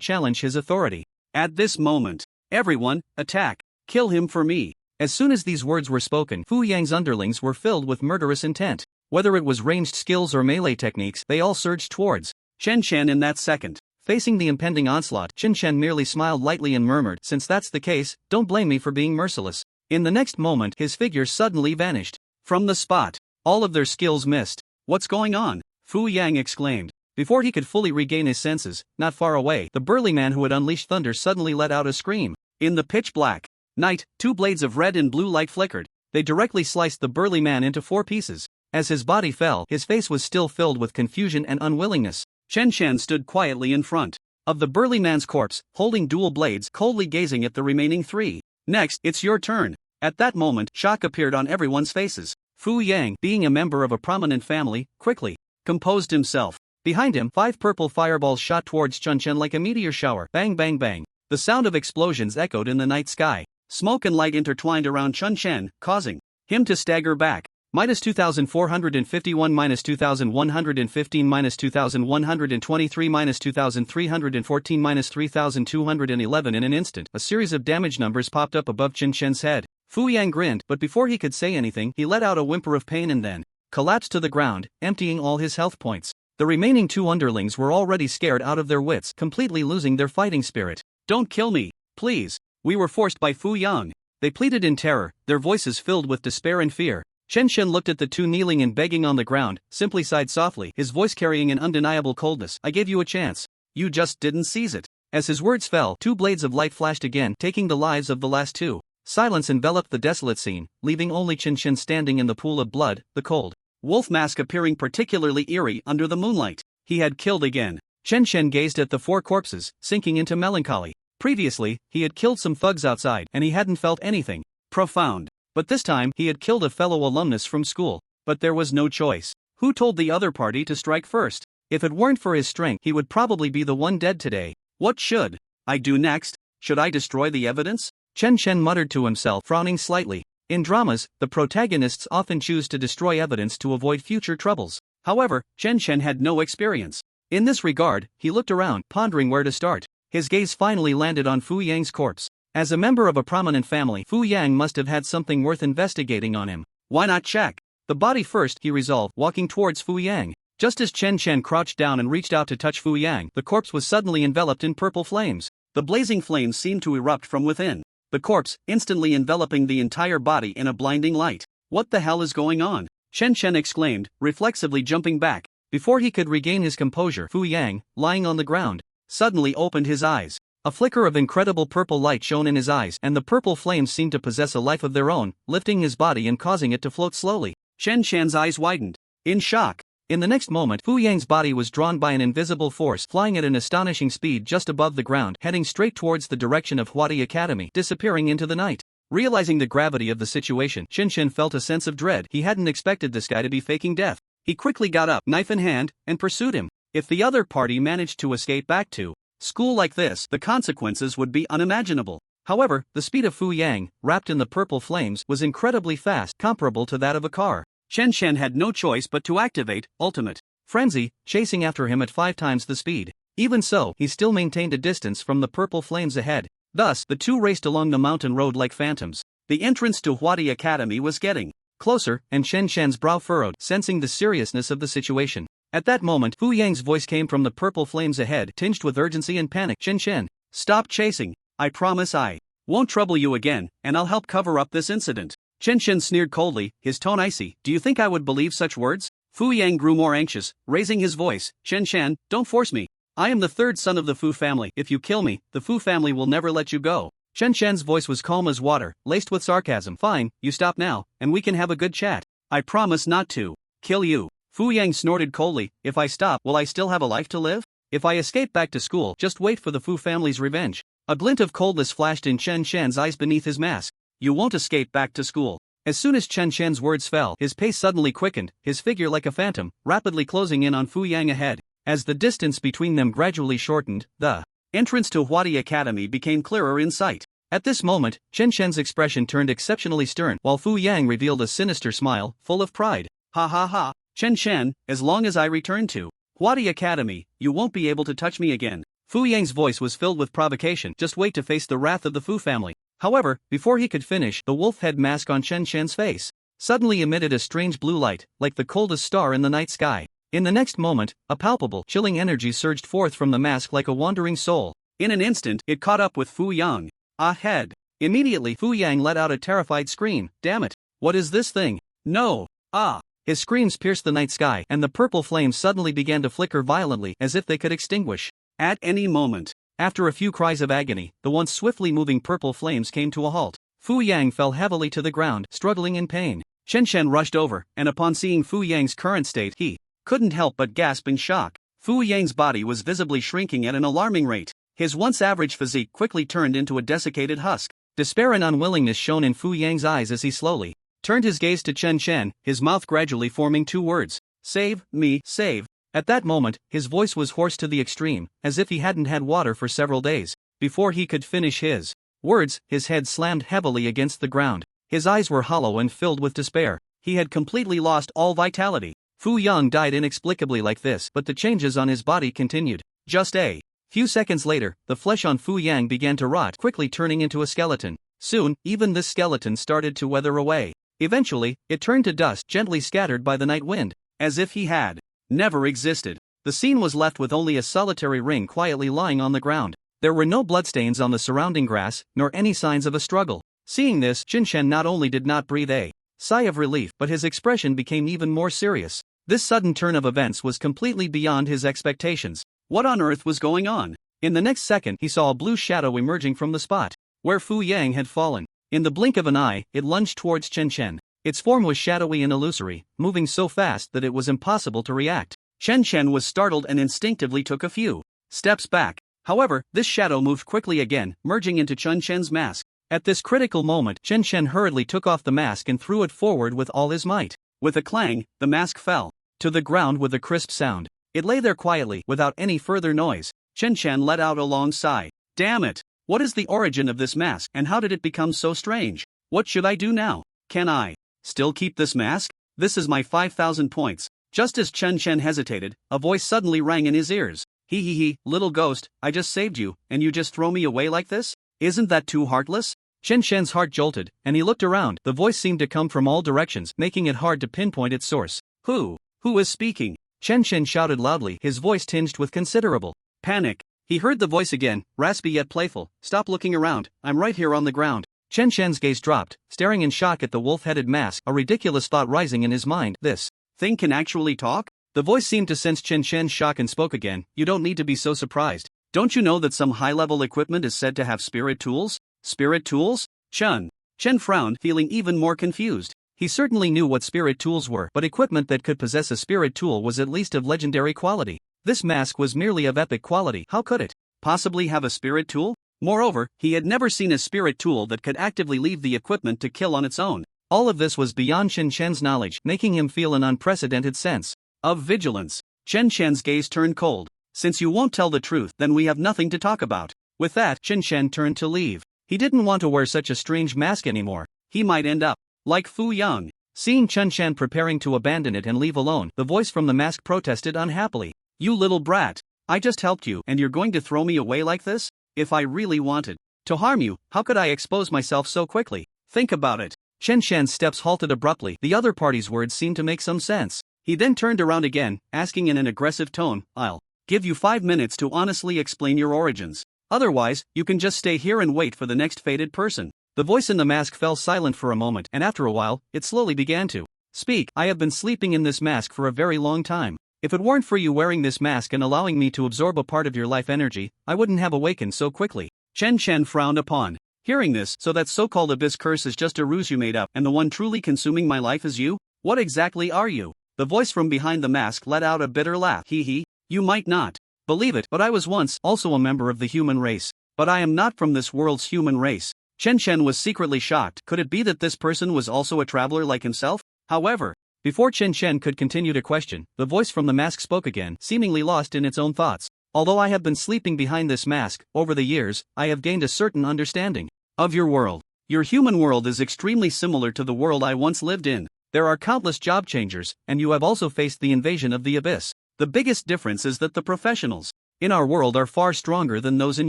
challenge his authority. At this moment, "Everyone, attack! Kill him for me!" As soon as these words were spoken, Fu Yang's underlings were filled with murderous intent. Whether it was ranged skills or melee techniques, they all surged towards Chen Chen in that second. Facing the impending onslaught, Chen Chen merely smiled lightly and murmured, "Since that's the case, don't blame me for being merciless." In the next moment, his figure suddenly vanished from the spot. All of their skills missed. "What's going on?" Fu Yang exclaimed. Before he could fully regain his senses, not far away, the burly man who had unleashed thunder suddenly let out a scream. In the pitch black night, two blades of red and blue light flickered. They directly sliced the burly man into 4 pieces. As his body fell, his face was still filled with confusion and unwillingness. Chen Chen stood quietly in front of the burly man's corpse, holding dual blades, coldly gazing at the remaining 3. "Next, it's your turn." At that moment, shock appeared on everyone's faces. Fu Yang, being a member of a prominent family, quickly composed himself. Behind him, 5 purple fireballs shot towards Chen Chen like a meteor shower. Bang bang bang. The sound of explosions echoed in the night sky. Smoke and light intertwined around Chen Chen, causing him to stagger back. Minus 2,451, minus 2,115, minus 2,123, minus 2,314, minus 3,211. In an instant, a series of damage numbers popped up above Chen Chen's head. Fu Yang grinned, but before he could say anything, he let out a whimper of pain and then collapsed to the ground, emptying all his health points. The remaining 2 underlings were already scared out of their wits, completely losing their fighting spirit. "Don't kill me, please. We were forced by Fu Yang." They pleaded in terror, their voices filled with despair and fear. Chen Chen looked at the 2 kneeling and begging on the ground, simply sighed softly, his voice carrying an undeniable coldness. "I gave you a chance. You just didn't seize it." As his words fell, 2 blades of light flashed again, taking the lives of the last 2. Silence enveloped the desolate scene, leaving only Chen Chen standing in the pool of blood, the cold wolf mask appearing particularly eerie under the moonlight. He had killed again. Chen Chen gazed at the 4 corpses, sinking into melancholy. Previously, he had killed some thugs outside, and he hadn't felt anything profound. But this time, he had killed a fellow alumnus from school. But there was no choice. Who told the other party to strike first? If it weren't for his strength, he would probably be the one dead today. What should I do next? Should I destroy the evidence? Chen Chen muttered to himself, frowning slightly. In dramas, the protagonists often choose to destroy evidence to avoid future troubles. However, Chen Chen had no experience. In this regard, he looked around, pondering where to start. His gaze finally landed on Fu Yang's corpse. As a member of a prominent family, Fu Yang must have had something worth investigating on him. Why not check the body first, he resolved, walking towards Fu Yang. Just as Chen Chen crouched down and reached out to touch Fu Yang, the corpse was suddenly enveloped in purple flames. The blazing flames seemed to erupt from within the corpse, instantly enveloping the entire body in a blinding light. What the hell is going on? Chen Chen exclaimed, reflexively jumping back. Before he could regain his composure, Fu Yang, lying on the ground, suddenly opened his eyes. A flicker of incredible purple light shone in his eyes, and the purple flames seemed to possess a life of their own, lifting his body and causing it to float slowly. Chen Chen's eyes widened in shock. In the next moment, Fu Yang's body was drawn by an invisible force, flying at an astonishing speed just above the ground, heading straight towards the direction of Huadi Academy, disappearing into the night. Realizing the gravity of the situation, Chen Chen felt a sense of dread. He hadn't expected this guy to be faking death. He quickly got up, knife in hand, and pursued him. If the other party managed to escape back to school like this, the consequences would be unimaginable. However, the speed of Fu Yang, wrapped in the purple flames, was incredibly fast, comparable to that of a car. Chen Chen had no choice but to activate Ultimate Frenzy, chasing after him at 5 times the speed. Even so, he still maintained a distance from the purple flames ahead. Thus, the two raced along the mountain road like phantoms. The entrance to Huadi Academy was getting closer, and Chen Chen's brow furrowed, sensing the seriousness of the situation. At that moment, Fu Yang's voice came from the purple flames ahead, tinged with urgency and panic. Chen Chen, stop chasing. I promise I won't trouble you again, and I'll help cover up this incident. Chen Chen sneered coldly, his tone icy. Do you think I would believe such words? Fu Yang grew more anxious, raising his voice. Chen Chen, don't force me. I am the third son of the Fu family. If you kill me, the Fu family will never let you go. Chen Chen's voice was calm as water, laced with sarcasm. Fine, you stop now, and we can have a good chat. I promise not to kill you. Fu Yang snorted coldly. If I stop, will I still have a life to live? If I escape back to school, just wait for the Fu family's revenge. A glint of coldness flashed in Chen Chen's eyes beneath his mask. You won't escape back to school. As soon as Chen Chen's words fell, his pace suddenly quickened, his figure like a phantom, rapidly closing in on Fu Yang ahead. As the distance between them gradually shortened, the entrance to Huadi Academy became clearer in sight. At this moment, Chen Chen's expression turned exceptionally stern, while Fu Yang revealed a sinister smile, full of pride. Ha ha ha, Chen Chen, as long as I return to Huadi Academy, you won't be able to touch me again. Fu Yang's voice was filled with provocation. Just wait to face the wrath of the Fu family. However, before he could finish, the wolf head mask on Chen Chen's face suddenly emitted a strange blue light, like the coldest star in the night sky. In the next moment, a palpable, chilling energy surged forth from the mask like a wandering soul. In an instant, it caught up with Fu Yang ahead. Immediately, Fu Yang let out a terrified scream. Damn it! What is this thing? No! Ah! His screams pierced the night sky, and the purple flames suddenly began to flicker violently, as if they could extinguish at any moment. After a few cries of agony, the once swiftly moving purple flames came to a halt. Fu Yang fell heavily to the ground, struggling in pain. Chen Chen rushed over, and upon seeing Fu Yang's current state, he couldn't help but gasp in shock. Fu Yang's body was visibly shrinking at an alarming rate. His once average physique quickly turned into a desiccated husk. Despair and unwillingness shone in Fu Yang's eyes as he slowly turned his gaze to Chen Chen, his mouth gradually forming 2 words. Save me, save. At that moment, his voice was hoarse to the extreme, as if he hadn't had water for several days. Before he could finish his words, his head slammed heavily against the ground. His eyes were hollow and filled with despair. He had completely lost all vitality. Fu Yang died inexplicably like this, but the changes on his body continued. Just a few seconds later, the flesh on Fu Yang began to rot, quickly turning into a skeleton. Soon, even this skeleton started to wither away. Eventually, it turned to dust, gently scattered by the night wind, as if he had never existed. The scene was left with only a solitary ring quietly lying on the ground. There were no bloodstains on the surrounding grass, nor any signs of a struggle. Seeing this, Chen Chen not only did not breathe a sigh of relief, but his expression became even more serious. This sudden turn of events was completely beyond his expectations. What on earth was going on? In the next second, he saw a blue shadow emerging from the spot where Fu Yang had fallen. In the blink of an eye, it lunged towards Chen Chen. Its form was shadowy and illusory, moving so fast that it was impossible to react. Chen Chen was startled and instinctively took a few steps back. However, this shadow moved quickly again, merging into Chen Chen's mask. At this critical moment, Chen Chen hurriedly took off the mask and threw it forward with all his might. With a clang, the mask fell to the ground with a crisp sound. It lay there quietly, without any further noise. Chen Chen let out a long sigh. Damn it! What is the origin of this mask, and how did it become so strange? What should I do now? Can I still keep this mask? This is my 5,000 points. Just as Chen Chen hesitated, a voice suddenly rang in his ears. He, little ghost, I just saved you, and you just throw me away like this? Isn't that too heartless? Chen Shen's heart jolted, and he looked around. The voice seemed to come from all directions, making it hard to pinpoint its source. Who is speaking? Chen Shen shouted loudly, his voice tinged with considerable panic. He heard the voice again, raspy yet playful. Stop looking around, I'm right here on the ground. Chen Shen's gaze dropped, staring in shock at the wolf-headed mask, a ridiculous thought rising in his mind. This thing can actually talk? The voice seemed to sense Chen Shen's shock and spoke again. You don't need to be so surprised. Don't you know that some high-level equipment is said to have spirit tools? Spirit tools? Chen frowned, feeling even more confused. He certainly knew what spirit tools were, but equipment that could possess a spirit tool was at least of legendary quality. This mask was merely of epic quality. How could it possibly have a spirit tool? Moreover, he had never seen a spirit tool that could actively leave the equipment to kill on its own. All of this was beyond Chen Shen's knowledge, making him feel an unprecedented sense of vigilance. Chen Shen's gaze turned cold. Since you won't tell the truth, then we have nothing to talk about. With that, Chen Shen turned to leave. He didn't want to wear such a strange mask anymore. He might end up like Fu Yang. Seeing Chen Shen preparing to abandon it and leave alone, the voice from the mask protested unhappily. You little brat. I just helped you, and you're going to throw me away like this? If I really wanted to harm you, how could I expose myself so quickly? Think about it. Chen Shen's steps halted abruptly. The other party's words seemed to make some sense. He then turned around again, asking in an aggressive tone, I'll give you 5 minutes to honestly explain your origins. Otherwise, you can just stay here and wait for the next fated person. The voice in the mask fell silent for a moment, and after a while, it slowly began to speak. I have been sleeping in this mask for a very long time. If it weren't for you wearing this mask and allowing me to absorb a part of your life energy, I wouldn't have awakened so quickly. Chen Shen frowned upon hearing this. So that so-called abyss curse is just a ruse you made up, and the one truly consuming my life is you? What exactly are you? The voice from behind the mask let out a bitter laugh. You might not believe it, but I was once also a member of the human race. But I am not from this world's human race. Chen Shen was secretly shocked. Could it be that this person was also a traveler like himself? However, before Chen Shen could continue to question, the voice from the mask spoke again, seemingly lost in its own thoughts. Although I have been sleeping behind this mask, over the years, I have gained a certain understanding of your world. Your human world is extremely similar to the world I once lived in. There are countless job changers, and you have also faced the invasion of the abyss. The biggest difference is that the professionals in our world are far stronger than those in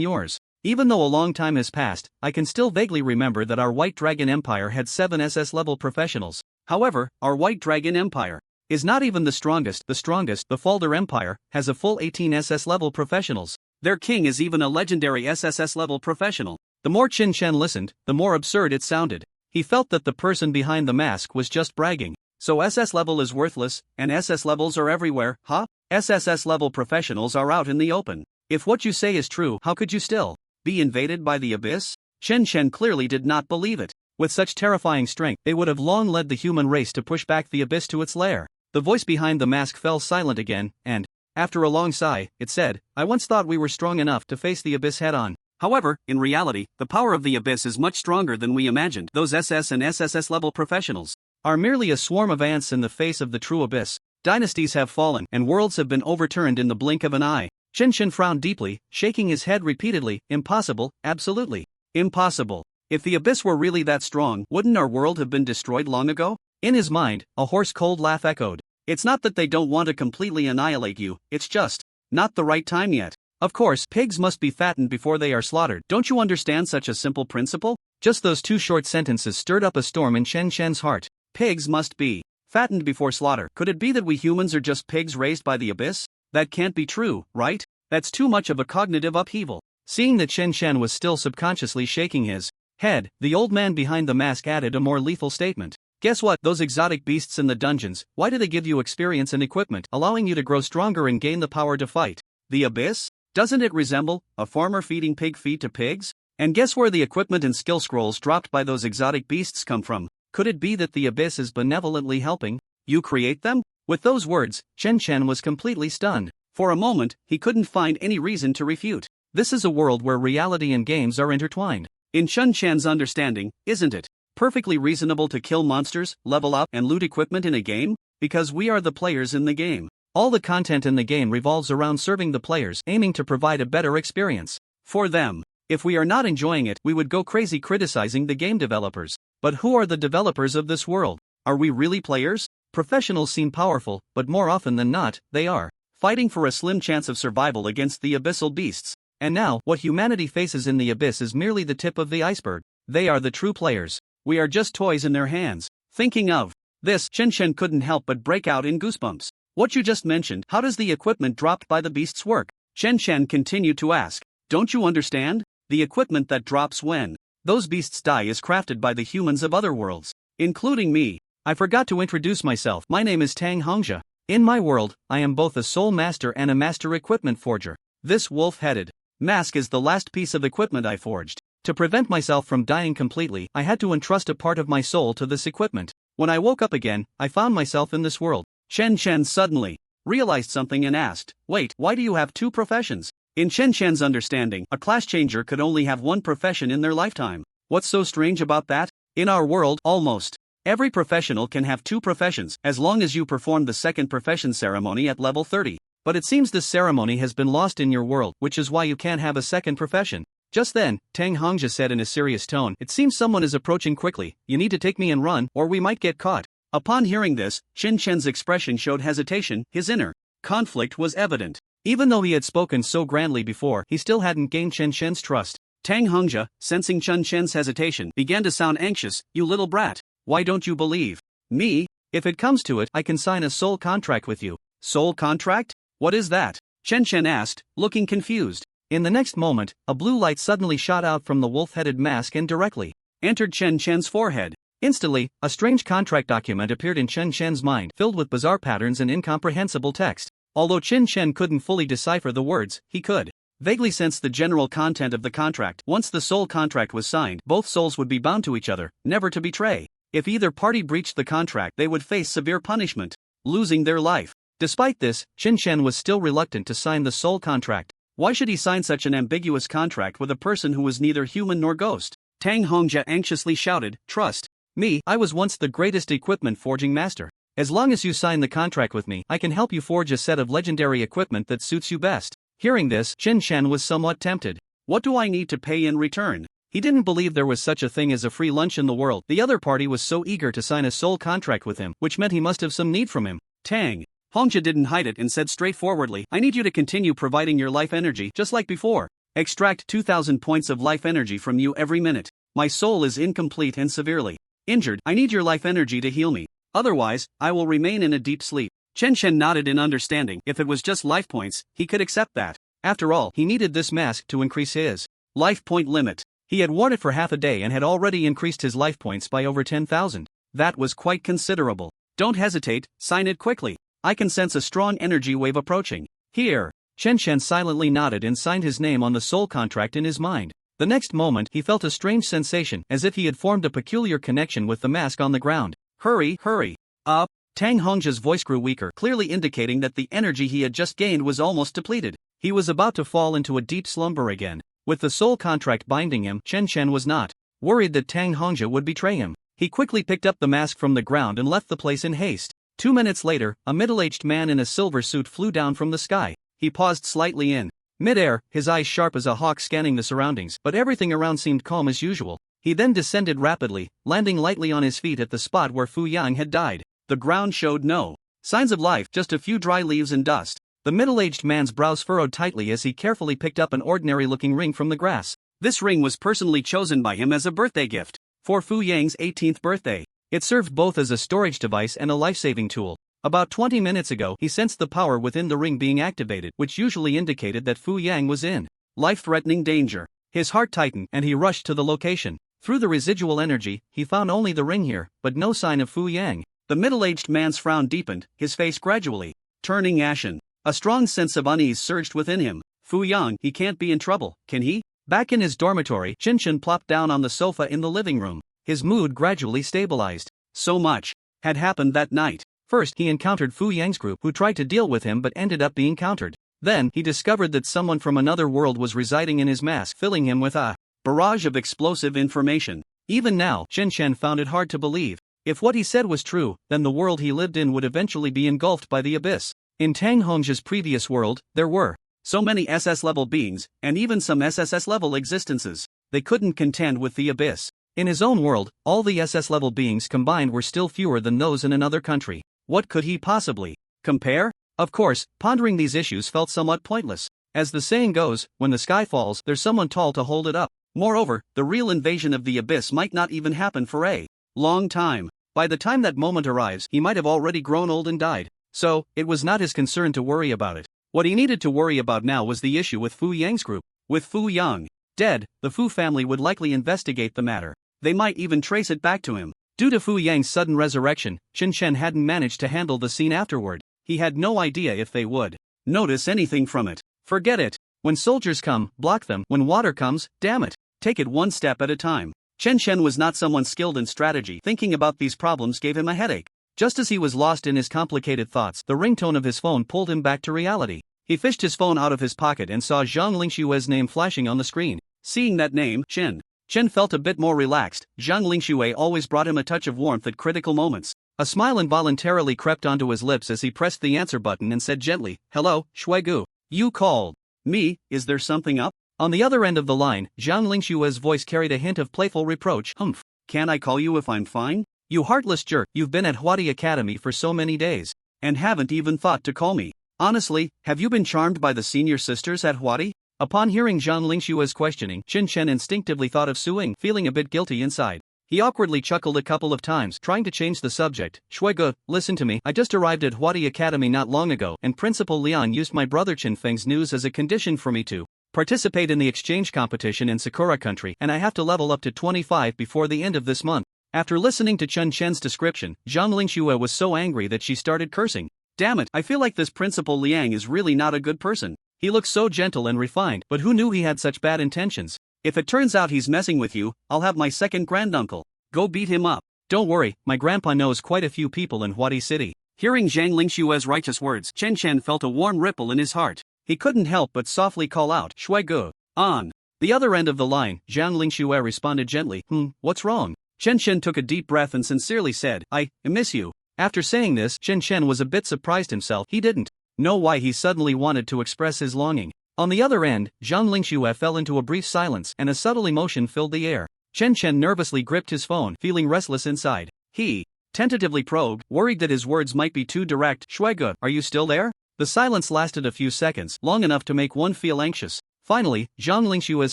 yours. Even though a long time has passed, I can still vaguely remember that our White Dragon Empire had 7 SS level professionals. However, our White Dragon Empire is not even the strongest. The Falder Empire, has a full 18 SS level professionals. Their king is even a legendary SSS level professional. The more Chen Shen listened, the more absurd it sounded. He felt that the person behind the mask was just bragging. So SS level is worthless, and SS levels are everywhere, huh? SSS level professionals are out in the open. If what you say is true, how could you still be invaded by the abyss? Chen Shen clearly did not believe it. With such terrifying strength, they would have long led the human race to push back the abyss to its lair. The voice behind the mask fell silent again, and, after a long sigh, it said, I once thought we were strong enough to face the abyss head-on. However, in reality, the power of the abyss is much stronger than we imagined. Those SS and SSS level professionals are merely a swarm of ants in the face of the true abyss. Dynasties have fallen, and worlds have been overturned in the blink of an eye. Chen Shen frowned deeply, shaking his head repeatedly. Impossible, absolutely impossible. If the abyss were really that strong, wouldn't our world have been destroyed long ago? In his mind, a hoarse cold laugh echoed. It's not that they don't want to completely annihilate you, it's just not the right time yet. Of course, pigs must be fattened before they are slaughtered. Don't you understand such a simple principle? Just those 2 short sentences stirred up a storm in Chen Shen's heart. Pigs must be fattened before slaughter. Could it be that we humans are just pigs raised by the abyss? That can't be true, right? That's too much of a cognitive upheaval. Seeing that Chen Shen was still subconsciously shaking his head, the old man behind the mask added a more lethal statement. Guess what? Those exotic beasts in the dungeons, why do they give you experience and equipment, allowing you to grow stronger and gain the power to fight the abyss? Doesn't it resemble a farmer feeding pig feed to pigs? And guess where the equipment and skill scrolls dropped by those exotic beasts come from? Could it be that the abyss is benevolently helping you create them? With those words, Chen Shen was completely stunned. For a moment, he couldn't find any reason to refute. This is a world where reality and games are intertwined. In Chen Shen's understanding, isn't it perfectly reasonable to kill monsters, level up, and loot equipment in a game? Because we are the players in the game. All the content in the game revolves around serving the players, aiming to provide a better experience for them. If we are not enjoying it, we would go crazy criticizing the game developers. But who are the developers of this world? Are we really players? Professionals seem powerful, but more often than not, they are fighting for a slim chance of survival against the abyssal beasts. And now, what humanity faces in the abyss is merely the tip of the iceberg. They are the true players. We are just toys in their hands. Thinking of this, Chen Chen couldn't help but break out in goosebumps. What you just mentioned, how does the equipment dropped by the beasts work? Chen Chen continued to ask. Don't you understand? The equipment that drops when those beasts die is crafted by the humans of other worlds, including me. I forgot to introduce myself. My name is Tang Hongxia. In my world, I am both a soul master and a master equipment forger. This wolf-headed mask is the last piece of equipment I forged. To prevent myself from dying completely, I had to entrust a part of my soul to this equipment. When I woke up again, I found myself in this world. Chen Chen suddenly realized something and asked, wait, why do you have two professions? In Chen Chen's understanding, a class changer could only have one profession in their lifetime. What's so strange about that? In our world, almost every professional can have two professions, as long as you perform the second profession ceremony at level 30. But it seems this ceremony has been lost in your world, which is why you can't have a second profession. Just then, Tang Hongxia said in a serious tone, it seems someone is approaching quickly. You need to take me and run, or we might get caught. Upon hearing this, Chen Chen's expression showed hesitation. His inner conflict was evident. Even though he had spoken so grandly before, he still hadn't gained Chen Chen's trust. Tang Hongxia, sensing Chen Chen's hesitation, began to sound anxious. You little brat. Why don't you believe me? If it comes to it, I can sign a soul contract with you. Soul contract? What is that? Chen Chen asked, looking confused. In the next moment, a blue light suddenly shot out from the wolf-headed mask and directly entered Chen Chen's forehead. Instantly, a strange contract document appeared in Chen Chen's mind, filled with bizarre patterns and incomprehensible text. Although Chen Chen couldn't fully decipher the words, he could vaguely sense the general content of the contract. Once the soul contract was signed, both souls would be bound to each other, never to betray. If either party breached the contract, they would face severe punishment, losing their life. Despite this, Chen Chen was still reluctant to sign the soul contract. Why should he sign such an ambiguous contract with a person who was neither human nor ghost? Tang Hongxia anxiously shouted, trust me, I was once the greatest equipment forging master. As long as you sign the contract with me, I can help you forge a set of legendary equipment that suits you best. Hearing this, Chen Chen was somewhat tempted. What do I need to pay in return? He didn't believe there was such a thing as a free lunch in the world. The other party was so eager to sign a soul contract with him, which meant he must have some need from him. Tang Hongxia didn't hide it and said straightforwardly, I need you to continue providing your life energy just like before. Extract 2,000 points of life energy from you every minute. My soul is incomplete and severely injured. I need your life energy to heal me. Otherwise, I will remain in a deep sleep. Chen Chen nodded in understanding. If it was just life points, he could accept that. After all, he needed this mask to increase his life point limit. He had worn it for half a day and had already increased his life points by over 10,000. That was quite considerable. Don't hesitate, sign it quickly. I can sense a strong energy wave approaching. Here. Chen Chen silently nodded and signed his name on the soul contract in his mind. The next moment, he felt a strange sensation, as if he had formed a peculiar connection with the mask on the ground. Hurry, hurry. Up. Tang Hongxia's voice grew weaker, clearly indicating that the energy he had just gained was almost depleted. He was about to fall into a deep slumber again. With the soul contract binding him, Chen Chen was not worried that Tang Hongxia would betray him. He quickly picked up the mask from the ground and left the place in haste. 2 minutes later, a middle-aged man in a silver suit flew down from the sky. He paused slightly in mid-air, his eyes sharp as a hawk scanning the surroundings, but everything around seemed calm as usual. He then descended rapidly, landing lightly on his feet at the spot where Fu Yang had died. The ground showed no signs of life, just a few dry leaves and dust. The middle-aged man's brows furrowed tightly as he carefully picked up an ordinary-looking ring from the grass. This ring was personally chosen by him as a birthday gift for Fu Yang's 18th birthday. It served both as a storage device and a life-saving tool. About 20 minutes ago, he sensed the power within the ring being activated, which usually indicated that Fu Yang was in life-threatening danger. His heart tightened and he rushed to the location. Through the residual energy, he found only the ring here, but no sign of Fu Yang. The middle-aged man's frown deepened, his face gradually turning ashen. A strong sense of unease surged within him. Fu Yang, he can't be in trouble, can he? Back in his dormitory, Chen Chen plopped down on the sofa in the living room. His mood gradually stabilized. So much had happened that night. First, he encountered Fu Yang's group, who tried to deal with him but ended up being countered. Then, he discovered that someone from another world was residing in his mask, filling him with a barrage of explosive information. Even now, Chen Chen found it hard to believe. If what he said was true, then the world he lived in would eventually be engulfed by the abyss. In Tang Hongxia's previous world, there were so many SS-level beings, and even some SSS-level existences. They couldn't contend with the abyss. In his own world, all the SS-level beings combined were still fewer than those in another country. What could he possibly compare? Of course, pondering these issues felt somewhat pointless. As the saying goes, when the sky falls, there's someone tall to hold it up. Moreover, the real invasion of the abyss might not even happen for a long time. By the time that moment arrives, he might have already grown old and died. So, it was not his concern to worry about it. What he needed to worry about now was the issue with Fu Yang's group. With Fu Yang dead, the Fu family would likely investigate the matter. They might even trace it back to him. Due to Fu Yang's sudden resurrection, Qin Shen hadn't managed to handle the scene afterward. He had no idea if they would notice anything from it. Forget it. When soldiers come, block them. When water comes, damn it, take it one step at a time. Qin Shen was not someone skilled in strategy. Thinking about these problems gave him a headache. Just as he was lost in his complicated thoughts, the ringtone of his phone pulled him back to reality. He fished his phone out of his pocket and saw Zhang Lingshue's name flashing on the screen. Seeing that name, Chen felt a bit more relaxed. Zhang Lingxue always brought him a touch of warmth at critical moments. A smile involuntarily crept onto his lips as he pressed the answer button and said gently, "Hello, Shuegu. You called me, is there something up?" On the other end of the line, Zhang Lingshue's voice carried a hint of playful reproach. "Humph. Can I call you if I'm fine? You heartless jerk, you've been at Huadi Academy for so many days, and haven't even thought to call me. Honestly, have you been charmed by the senior sisters at Huadi?" Upon hearing Zhang Lingshue's questioning, Qin Shen instinctively thought of Suing, feeling a bit guilty inside. He awkwardly chuckled a couple of times, trying to change the subject. "Shuege, listen to me. I just arrived at Huadi Academy not long ago, and Principal Lian used my brother Qin Feng's news as a condition for me to participate in the exchange competition in Sakura country, and I have to level up to 25 before the end of this month." After listening to Qin Shen's description, Zhang Lingxue was so angry that she started cursing. "Damn it, I feel like this Principal Liang is really not a good person. He looks so gentle and refined, but who knew he had such bad intentions? If it turns out he's messing with you, I'll have my second granduncle go beat him up." "Don't worry, my grandpa knows quite a few people in Huadi City." Hearing Zhang Lingshue's righteous words, Qin Shen felt a warm ripple in his heart. He couldn't help but softly call out, "Shuege." On the other end of the line, Zhang Lingxue responded gently, "What's wrong?" Qin Shen took a deep breath and sincerely said, I miss you." After saying this, Qin Shen was a bit surprised himself. He didn't know why he suddenly wanted to express his longing. On the other end, Zhang Lingxue fell into a brief silence and a subtle emotion filled the air. Qin Shen nervously gripped his phone, feeling restless inside. He tentatively probed, worried that his words might be too direct. "Shuege, are you still there?" The silence lasted a few seconds, long enough to make one feel anxious. Finally, Zhang Lingshue's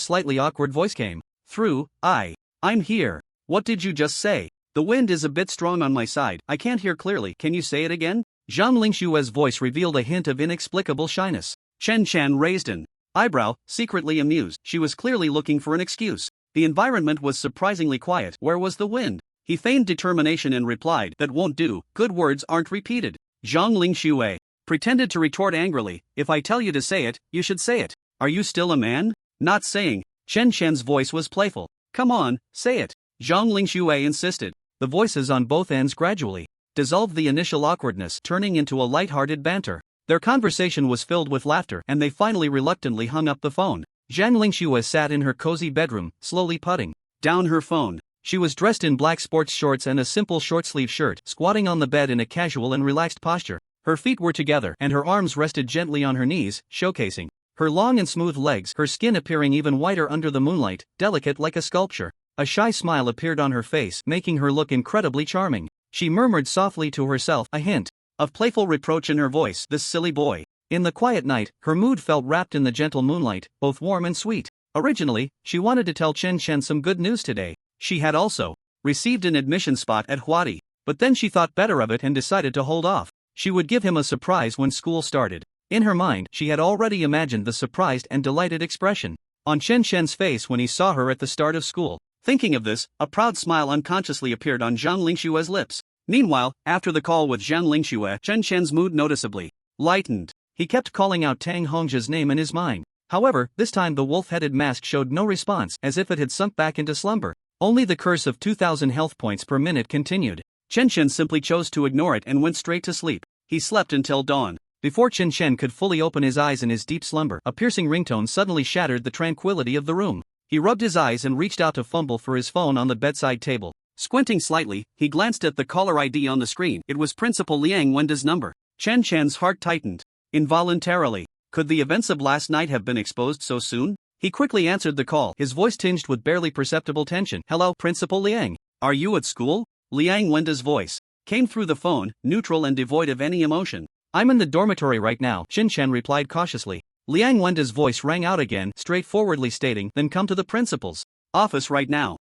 slightly awkward voice came through. I'm here. What did you just say?" "The wind is a bit strong on my side, I can't hear clearly, can you say it again?" Zhang Lingshue's voice revealed a hint of inexplicable shyness. Qin Shen raised an eyebrow, secretly amused. She was clearly looking for an excuse. The environment was surprisingly quiet. Where was the wind? He feigned determination and replied, "That won't do, good words aren't repeated." Zhang Lingxue pretended to retort angrily, "If I tell you to say it, you should say it. Are you still a man?" "Not saying." Qin Shen's voice was playful. "Come on, say it." Zhang Lingxue insisted. The voices on both ends gradually dissolved the initial awkwardness, turning into a light-hearted banter. Their conversation was filled with laughter, and they finally reluctantly hung up the phone. Zhang Lingxue sat in her cozy bedroom, slowly putting down her phone. She was dressed in black sports shorts and a simple short-sleeve shirt, squatting on the bed in a casual and relaxed posture. Her feet were together, and her arms rested gently on her knees, showcasing her long and smooth legs, her skin appearing even whiter under the moonlight, delicate like a sculpture. A shy smile appeared on her face, making her look incredibly charming. She murmured softly to herself, a hint of playful reproach in her voice, "This silly boy." In the quiet night, her mood felt wrapped in the gentle moonlight, both warm and sweet. Originally, she wanted to tell Qin Shen some good news today. She had also received an admission spot at Huadi, but then she thought better of it and decided to hold off. She would give him a surprise when school started. In her mind, she had already imagined the surprised and delighted expression on Qin Shen's face when he saw her at the start of school. Thinking of this, a proud smile unconsciously appeared on Zhang Lingshue's lips. Meanwhile, after the call with Zhang Lingxue, Qin Shen's mood noticeably lightened. He kept calling out Tang Hongjia's name in his mind. However, this time the wolf-headed mask showed no response, as if it had sunk back into slumber. Only the curse of 2,000 health points per minute continued. Qin Shen simply chose to ignore it and went straight to sleep. He slept until dawn. Before Qin Shen could fully open his eyes in his deep slumber, a piercing ringtone suddenly shattered the tranquility of the room. He rubbed his eyes and reached out to fumble for his phone on the bedside table. Squinting slightly, he glanced at the caller ID on the screen. It was Principal Liang Wenda's number. Qin Shen's heart tightened. Involuntarily, could the events of last night have been exposed so soon? He quickly answered the call, his voice tinged with barely perceptible tension. "Hello, Principal Liang. Are you at school?" Liang Wenda's voice came through the phone, neutral and devoid of any emotion. "I'm in the dormitory right now," Chen replied cautiously. Liang Wenda's voice rang out again, straightforwardly stating, "Then come to the principal's office right now."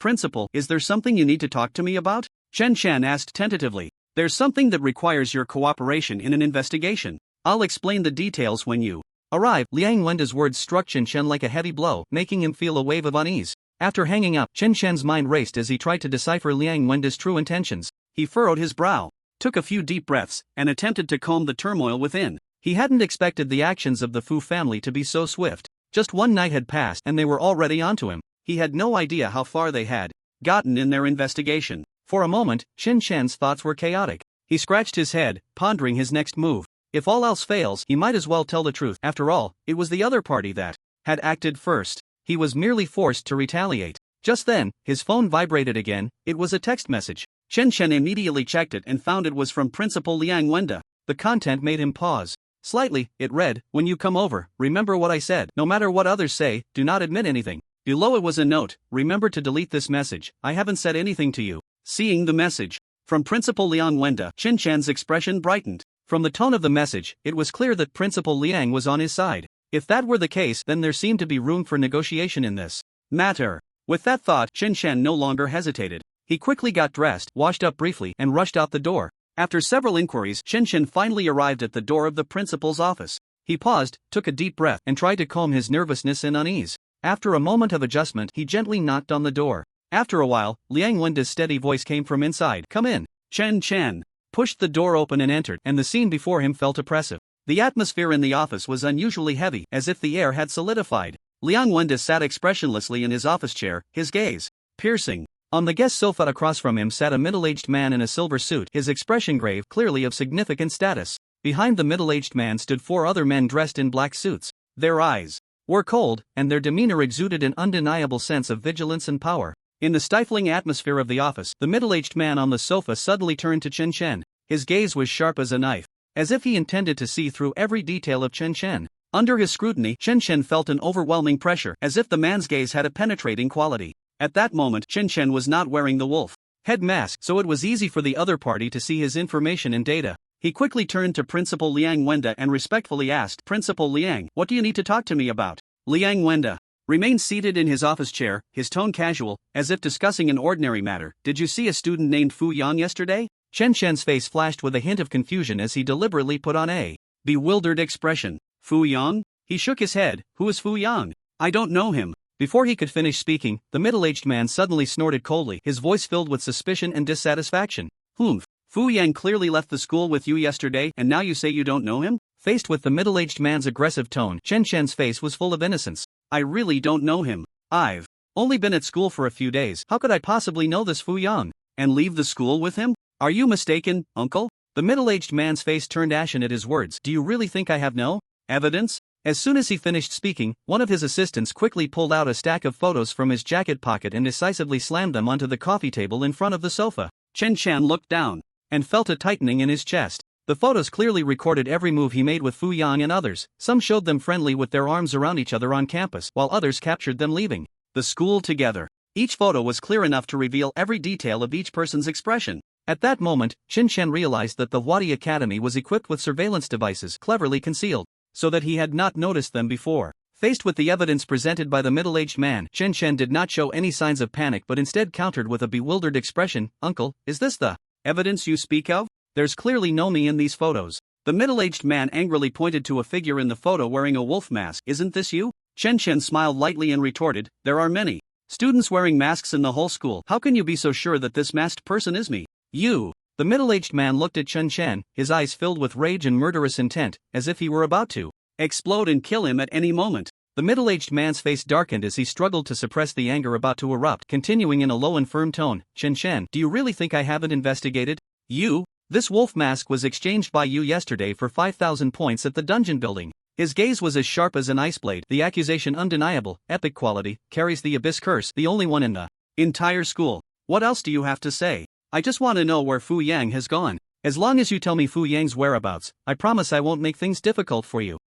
Principal, is there something you need to talk to me about?" Chen asked tentatively. "There's something that requires your cooperation in an investigation. I'll explain the details when you arrive." Liang Wenda's words struck Chen like a heavy blow, making him feel a wave of unease. After hanging up, Chen mind raced as he tried to decipher Liang Wenda's true intentions. He furrowed his brow, took a few deep breaths, and attempted to calm the turmoil within. He hadn't expected the actions of the Fu family to be so swift. Just one night had passed and they were already onto him. He had no idea how far they had gotten in their investigation. For a moment, Chen thoughts were chaotic. He scratched his head, pondering his next move. If all else fails, he might as well tell the truth. After all, it was the other party that had acted first. He was merely forced to retaliate. Just then, his phone vibrated again. It was a text message. Chen immediately checked it and found it was from Principal Liang Wenda. The content made him pause slightly. It read, "When you come over, remember what I said. No matter what others say, do not admit anything." Below it was a note, "Remember to delete this message. I haven't said anything to you." Seeing the message from Principal Liang Wenda, Chen expression brightened. From the tone of the message, it was clear that Principal Liang was on his side. If that were the case, then there seemed to be room for negotiation in this matter. With that thought, Chen no longer hesitated. He quickly got dressed, washed up briefly, and rushed out the door. After several inquiries, Chen finally arrived at the door of the principal's office. He paused, took a deep breath, and tried to calm his nervousness and unease. After a moment of adjustment, he gently knocked on the door. After a while, Liang Wenda's steady voice came from inside. "Come in." Chen pushed the door open and entered, and the scene before him felt oppressive. The atmosphere in the office was unusually heavy, as if the air had solidified. Liang Wenda sat expressionlessly in his office chair, his gaze piercing. On the guest sofa across from him sat a middle-aged man in a silver suit, his expression grave, clearly of significant status. Behind the middle-aged man stood 4 other men dressed in black suits. Their eyes were cold, and their demeanor exuded an undeniable sense of vigilance and power. In the stifling atmosphere of the office, the middle-aged man on the sofa suddenly turned to Chen. His gaze was sharp as a knife, as if he intended to see through every detail of Chen. Under his scrutiny, Chen felt an overwhelming pressure, as if the man's gaze had a penetrating quality. At that moment, Chen was not wearing the wolf head mask, so it was easy for the other party to see his information and data. He quickly turned to Principal Liang Wenda and respectfully asked, "Principal Liang, what do you need to talk to me about?" Liang Wenda remained seated in his office chair, his tone casual, as if discussing an ordinary matter. "Did you see a student named Fu Yang yesterday?" Chen's face flashed with a hint of confusion as he deliberately put on a bewildered expression. "Fu Yang?" He shook his head. "Who is Fu Yang? I don't know him." Before he could finish speaking, the middle-aged man suddenly snorted coldly, his voice filled with suspicion and dissatisfaction. "Humph. Fu Yang clearly left the school with you yesterday, and now you say you don't know him?" Faced with the middle-aged man's aggressive tone, Chen's face was full of innocence. "I really don't know him. I've only been at school for a few days. How could I possibly know this Fu Yang? And leave the school with him? Are you mistaken, uncle?" The middle-aged man's face turned ashen at his words. "Do you really think I have no evidence?" As soon as he finished speaking, one of his assistants quickly pulled out a stack of photos from his jacket pocket and decisively slammed them onto the coffee table in front of the sofa. Chen looked down and felt a tightening in his chest. The photos clearly recorded every move he made with Fu Yang and others. Some showed them friendly with their arms around each other on campus, while others captured them leaving the school together. Each photo was clear enough to reveal every detail of each person's expression. At that moment, Chen realized that the Wadi Academy was equipped with surveillance devices cleverly concealed, so that he had not noticed them before. Faced with the evidence presented by the middle-aged man, Chen did not show any signs of panic but instead countered with a bewildered expression. "Uncle, is this the evidence you speak of? There's clearly no me in these photos." The middle-aged man angrily pointed to a figure in the photo wearing a wolf mask. "Isn't this you?" Chen smiled lightly and retorted, "There are many students wearing masks in the whole school. How can you be so sure that this masked person is me?" "You." The middle-aged man looked at Chen, his eyes filled with rage and murderous intent, as if he were about to explode and kill him at any moment. The middle-aged man's face darkened as he struggled to suppress the anger about to erupt, continuing in a low and firm tone, Chen, do you really think I haven't investigated? You? This wolf mask was exchanged by you yesterday for 5,000 points at the dungeon building." His gaze was as sharp as an ice blade. "The accusation undeniable, epic quality, carries the abyss curse, the only one in the entire school. What else do you have to say? I just want to know where Fu Yang has gone. As long as you tell me Fu Yang's whereabouts, I promise I won't make things difficult for you."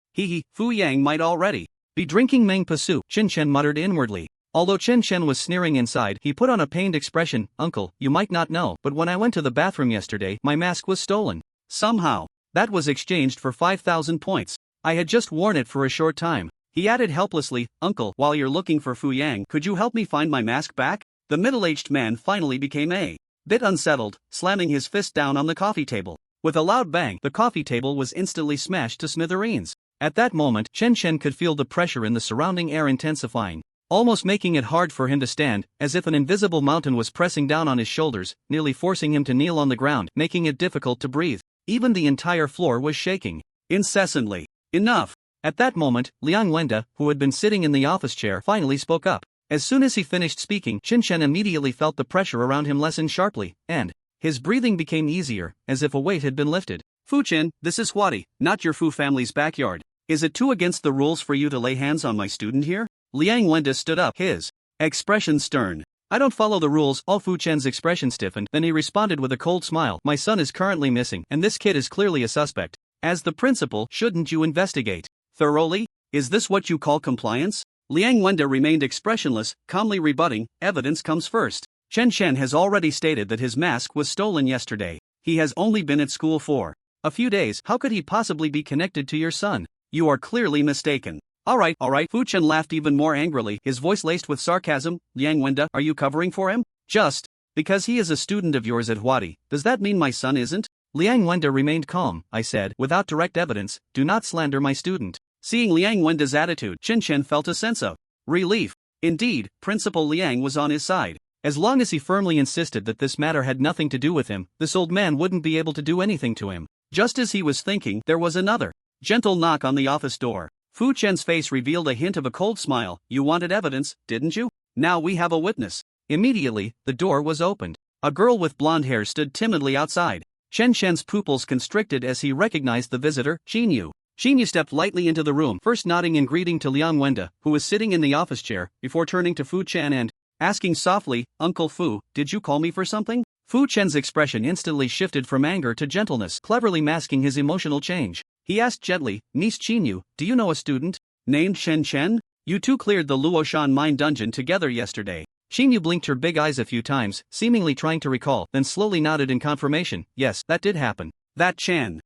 Fu Yang might already Be drinking Mangpa soup, Chen Chen muttered inwardly. Although Chen Chen was sneering inside, he put on a pained expression. Uncle, you might not know, but when I went to the bathroom yesterday, my mask was stolen. Somehow. That was exchanged for 5,000 points. I had just worn it for a short time. He added helplessly, Uncle, while you're looking for Fu Yang, could you help me find my mask back? The middle-aged man finally became a bit unsettled, slamming his fist down on the coffee table. With a loud bang, the coffee table was instantly smashed to smithereens. At that moment, Chen Chen could feel the pressure in the surrounding air intensifying, almost making it hard for him to stand, as if an invisible mountain was pressing down on his shoulders, nearly forcing him to kneel on the ground, making it difficult to breathe. Even the entire floor was shaking incessantly. Enough! At that moment, Liang Wenda, who had been sitting in the office chair, finally spoke up. As soon as he finished speaking, Chen Chen immediately felt the pressure around him lessen sharply, and his breathing became easier, as if a weight had been lifted. Fu Chen, this is Huadi, not your Fu family's backyard. Is it too against the rules for you to lay hands on my student here? Liang Wenda stood up, his expression stern. I don't follow the rules. All Fu Chen's expression stiffened, then he responded with a cold smile. My son is currently missing, and this kid is clearly a suspect. As the principal, shouldn't you investigate thoroughly? Is this what you call compliance? Liang Wenda remained expressionless, calmly rebutting, evidence comes first. Chen Chen has already stated that his mask was stolen yesterday. He has only been at school for a few days. How could he possibly be connected to your son? You are clearly mistaken. Alright. Fu Chen laughed even more angrily, his voice laced with sarcasm. Liang Wenda, are you covering for him? Just because he is a student of yours at Huadi, does that mean my son isn't? Liang Wenda remained calm. I said, without direct evidence, do not slander my student. Seeing Liang Wenda's attitude, Chen Chen felt a sense of relief. Indeed, Principal Liang was on his side. As long as he firmly insisted that this matter had nothing to do with him, this old man wouldn't be able to do anything to him. Just as he was thinking, there was another gentle knock on the office door. Fu Chen's face revealed a hint of a cold smile. You wanted evidence, didn't you? Now we have a witness. Immediately, the door was opened. A girl with blonde hair stood timidly outside. Chen Chen's pupils constricted as he recognized the visitor, Xinyu. Xinyu stepped lightly into the room, first nodding in greeting to Liang Wenda, who was sitting in the office chair, before turning to Fu Chen and asking softly, Uncle Fu, did you call me for something? Fu Chen's expression instantly shifted from anger to gentleness, cleverly masking his emotional change. He asked gently, Niece Xinyu, do you know a student named Chen Chen? You two cleared the Luoshan mine dungeon together yesterday. Xinyu blinked her big eyes a few times, seemingly trying to recall, then slowly nodded in confirmation. Yes, that did happen. That Chen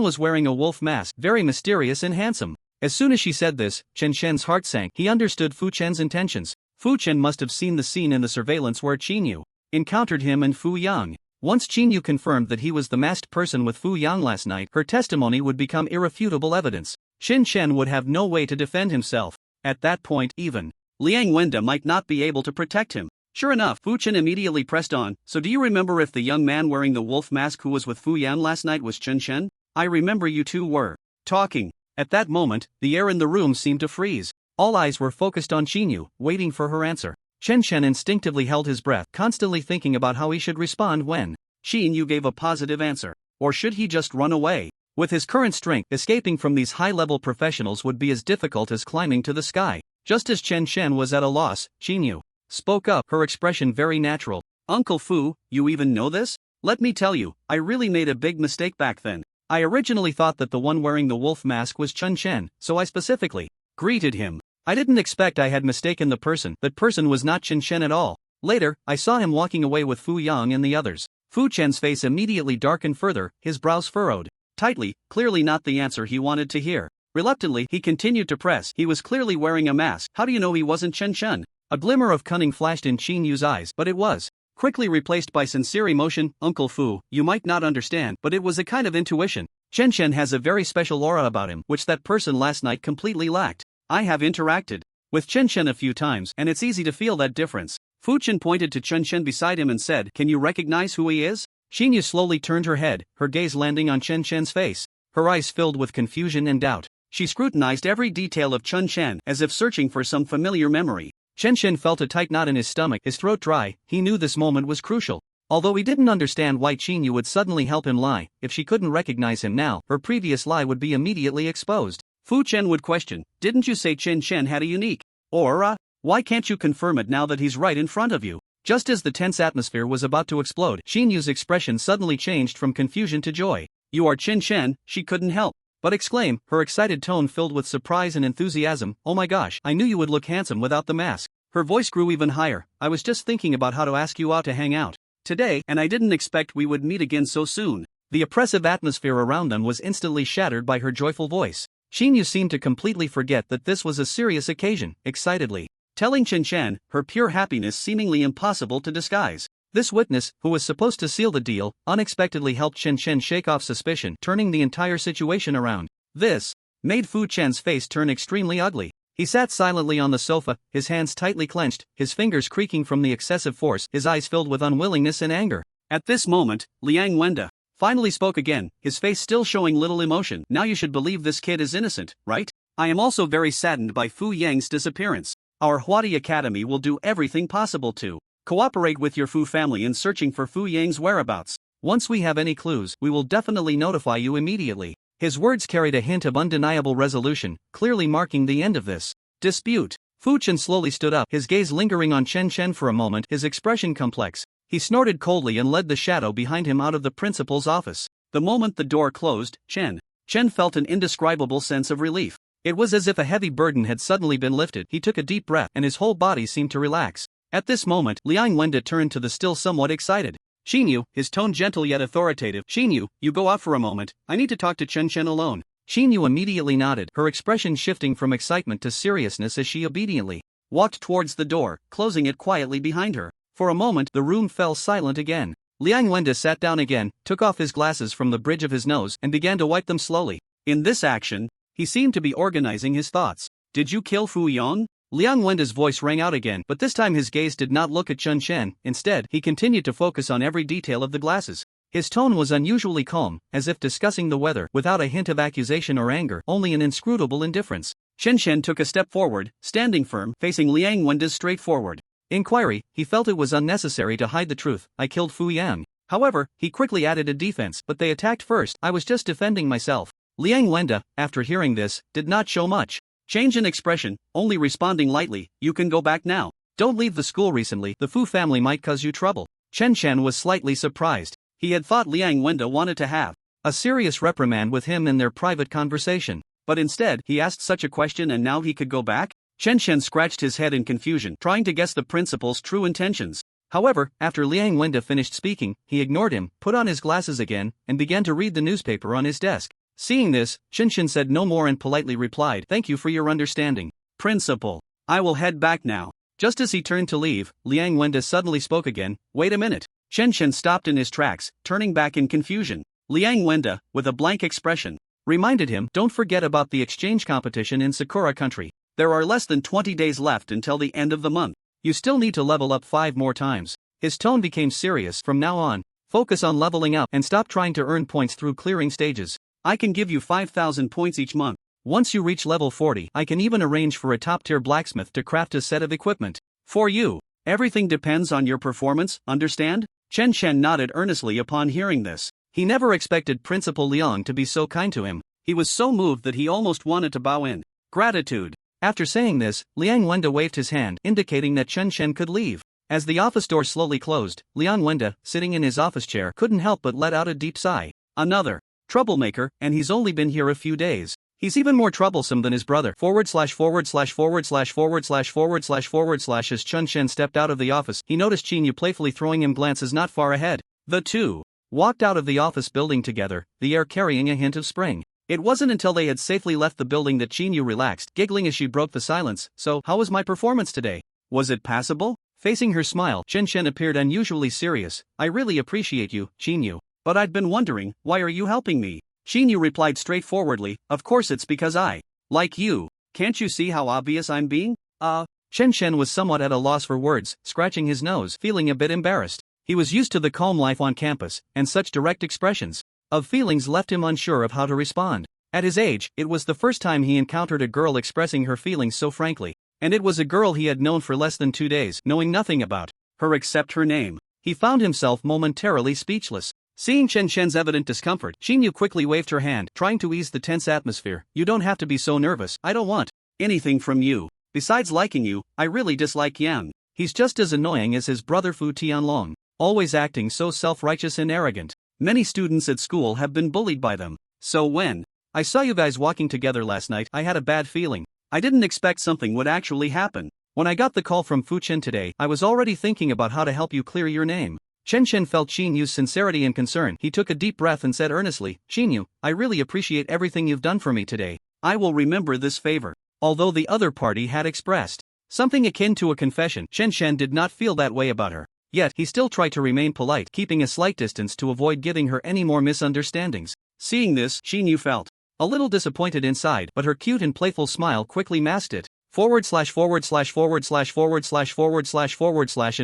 was wearing a wolf mask, very mysterious and handsome. As soon as she said this, Chen Chen's heart sank. He understood Fu Chen's intentions. Fu Chen must have seen the scene in the surveillance where Xinyu encountered him and Fu Yang. Once Xinyu confirmed that he was the masked person with Fu Yang last night, her testimony would become irrefutable evidence. Chen Chen would have no way to defend himself. At that point, even Liang Wenda might not be able to protect him. Sure enough, Fu Chen immediately pressed on. So do you remember if the young man wearing the wolf mask who was with Fu Yang last night was Chen Chen? I remember you two were talking. At that moment, the air in the room seemed to freeze. All eyes were focused on Xinyu, waiting for her answer. Chen Chen instinctively held his breath, constantly thinking about how he should respond when Xinyu gave a positive answer. Or should he just run away? With his current strength, escaping from these high-level professionals would be as difficult as climbing to the sky. Just as Chen Chen was at a loss, Xinyu spoke up, her expression very natural. Uncle Fu, you even know this? Let me tell you, I really made a big mistake back then. I originally thought that the one wearing the wolf mask was Chen Chen, so I specifically greeted him. I didn't expect I had mistaken the person. That person was not Chen Chen at all. Later, I saw him walking away with Fu Yang and the others. Fu Chen's face immediately darkened further, his brows furrowed tightly, clearly not the answer he wanted to hear. Reluctantly, he continued to press. He was clearly wearing a mask. How do you know he wasn't Chen Chen? A glimmer of cunning flashed in Xinyu's eyes, but it was quickly replaced by sincere emotion. Uncle Fu, you might not understand, but it was a kind of intuition. Chen Chen has a very special aura about him, which that person last night completely lacked. I have interacted with Chen Chen a few times, and it's easy to feel that difference. Fu Chen pointed to Chen Chen beside him and said, Can you recognize who he is? Xinyu slowly turned her head, her gaze landing on Chen Chen's face. Her eyes filled with confusion and doubt. She scrutinized every detail of Chen Chen, as if searching for some familiar memory. Chen Chen felt a tight knot in his stomach, his throat dry. He knew this moment was crucial. Although he didn't understand why Xinyu would suddenly help him lie, if she couldn't recognize him now, her previous lie would be immediately exposed. Fu Chen would question, didn't you say Chen Chen had a unique aura? Why can't you confirm it now that he's right in front of you? Just as the tense atmosphere was about to explode, Xinyu's expression suddenly changed from confusion to joy. You are Chen Chen, she couldn't help but exclaim, her excited tone filled with surprise and enthusiasm, "Oh my gosh, I knew you would look handsome without the mask." Her voice grew even higher. "I was just thinking about how to ask you out to hang out today, and I didn't expect we would meet again so soon." The oppressive atmosphere around them was instantly shattered by her joyful voice. Xinyu seemed to completely forget that this was a serious occasion, excitedly telling Chen Chen, her pure happiness seemingly impossible to disguise. This witness, who was supposed to seal the deal, unexpectedly helped Chen Chen shake off suspicion, turning the entire situation around. This made Fu Chen's face turn extremely ugly. He sat silently on the sofa, his hands tightly clenched, his fingers creaking from the excessive force, his eyes filled with unwillingness and anger. At this moment, Liang Wenda finally spoke again, his face still showing little emotion. "Now you should believe this kid is innocent, right? I am also very saddened by Fu Yang's disappearance. Our Huadi Academy will do everything possible to cooperate with your Fu family in searching for Fu Yang's whereabouts. Once we have any clues, we will definitely notify you immediately." His words carried a hint of undeniable resolution, clearly marking the end of this dispute. Fu Chen slowly stood up, his gaze lingering on Chen Chen for a moment, his expression complex. He snorted coldly and led the shadow behind him out of the principal's office. The moment the door closed, Chen felt an indescribable sense of relief. It was as if a heavy burden had suddenly been lifted. He took a deep breath, and his whole body seemed to relax. At this moment, Liang Wenda turned to the still somewhat excited Xinyu, his tone gentle yet authoritative. "Xinyu, you go out for a moment, I need to talk to Chen Chen alone." Xinyu immediately nodded, her expression shifting from excitement to seriousness as she obediently walked towards the door, closing it quietly behind her. For a moment, the room fell silent again. Liang Wenda sat down again, took off his glasses from the bridge of his nose, and began to wipe them slowly. In this action, he seemed to be organizing his thoughts. "Did you kill Fu Yong?" Liang Wenda's voice rang out again, but this time his gaze did not look at Chen Chen. Instead, he continued to focus on every detail of the glasses. His tone was unusually calm, as if discussing the weather, without a hint of accusation or anger, only an inscrutable indifference. Chen Chen took a step forward, standing firm, facing Liang Wenda's straightforward inquiry. He felt it was unnecessary to hide the truth. "I killed Fu Yang." However, he quickly added a defense, "But they attacked first. I was just defending myself." Liang Wenda, after hearing this, did not show much change in expression, only responding lightly, "You can go back now. Don't leave the school recently, the Fu family might cause you trouble." Chen Chen was slightly surprised. He had thought Liang Wenda wanted to have a serious reprimand with him in their private conversation. But instead, he asked such a question and now he could go back? Chen Chen scratched his head in confusion, trying to guess the principal's true intentions. However, after Liang Wenda finished speaking, he ignored him, put on his glasses again, and began to read the newspaper on his desk. Seeing this, Chen Chen said no more and politely replied, "Thank you for your understanding, Principal. I will head back now." Just as he turned to leave, Liang Wenda suddenly spoke again, "Wait a minute." Chen Chen stopped in his tracks, turning back in confusion. Liang Wenda, with a blank expression, reminded him, "Don't forget about the exchange competition in Sakura country. There are less than 20 days left until the end of the month. You still need to level up 5 more times." His tone became serious. "From now on, focus on leveling up and stop trying to earn points through clearing stages. I can give you 5,000 points each month. Once you reach level 40, I can even arrange for a top-tier blacksmith to craft a set of equipment for you. Everything depends on your performance, understand?" Chen Chen nodded earnestly upon hearing this. He never expected Principal Liang to be so kind to him. He was so moved that he almost wanted to bow in gratitude. After saying this, Liang Wenda waved his hand, indicating that Chen Chen could leave. As the office door slowly closed, Liang Wenda, sitting in his office chair, couldn't help but let out a deep sigh. Another troublemaker, and he's only been here a few days. He's even more troublesome than his brother. /////////////// As Chen Chen stepped out of the office, he noticed Xinyu playfully throwing him glances not far ahead. The two walked out of the office building together, the air carrying a hint of spring. It wasn't until they had safely left the building that Xinyu relaxed, giggling as she broke the silence. "So, how was my performance today? Was it passable?" Facing her smile, Chen Chen appeared unusually serious. "I really appreciate you, Xinyu. But I'd been wondering, why are you helping me?" Xinyu replied straightforwardly, "Of course it's because I like you. Can't you see how obvious I'm being?" Chen Chen was somewhat at a loss for words, scratching his nose, feeling a bit embarrassed. He was used to the calm life on campus, and such direct expressions of feelings left him unsure of how to respond. At his age, it was the first time he encountered a girl expressing her feelings so frankly, and it was a girl he had known for less than 2 days, knowing nothing about her except her name. He found himself momentarily speechless. Seeing Chen Chen's evident discomfort, Xinyu quickly waved her hand, trying to ease the tense atmosphere. "You don't have to be so nervous. I don't want anything from you. Besides liking you, I really dislike Yang. He's just as annoying as his brother Fu Tianlong, always acting so self-righteous and arrogant. Many students at school have been bullied by them. So when I saw you guys walking together last night. I had a bad feeling. I didn't expect something would actually happen. When I got the call from Fu Chen today, I was already thinking about how to help you clear your name. Chen Chen felt Xin Yu's sincerity and concern. He took a deep breath and said earnestly, Xin Yu, I really appreciate everything you've done for me today. I will remember this favor. Although the other party had expressed something akin to a confession, Chen Chen did not feel that way about her. Yet, he still tried to remain polite, keeping a slight distance to avoid giving her any more misunderstandings. Seeing this, Xin Yu felt a little disappointed inside, but her cute and playful smile quickly masked it. // in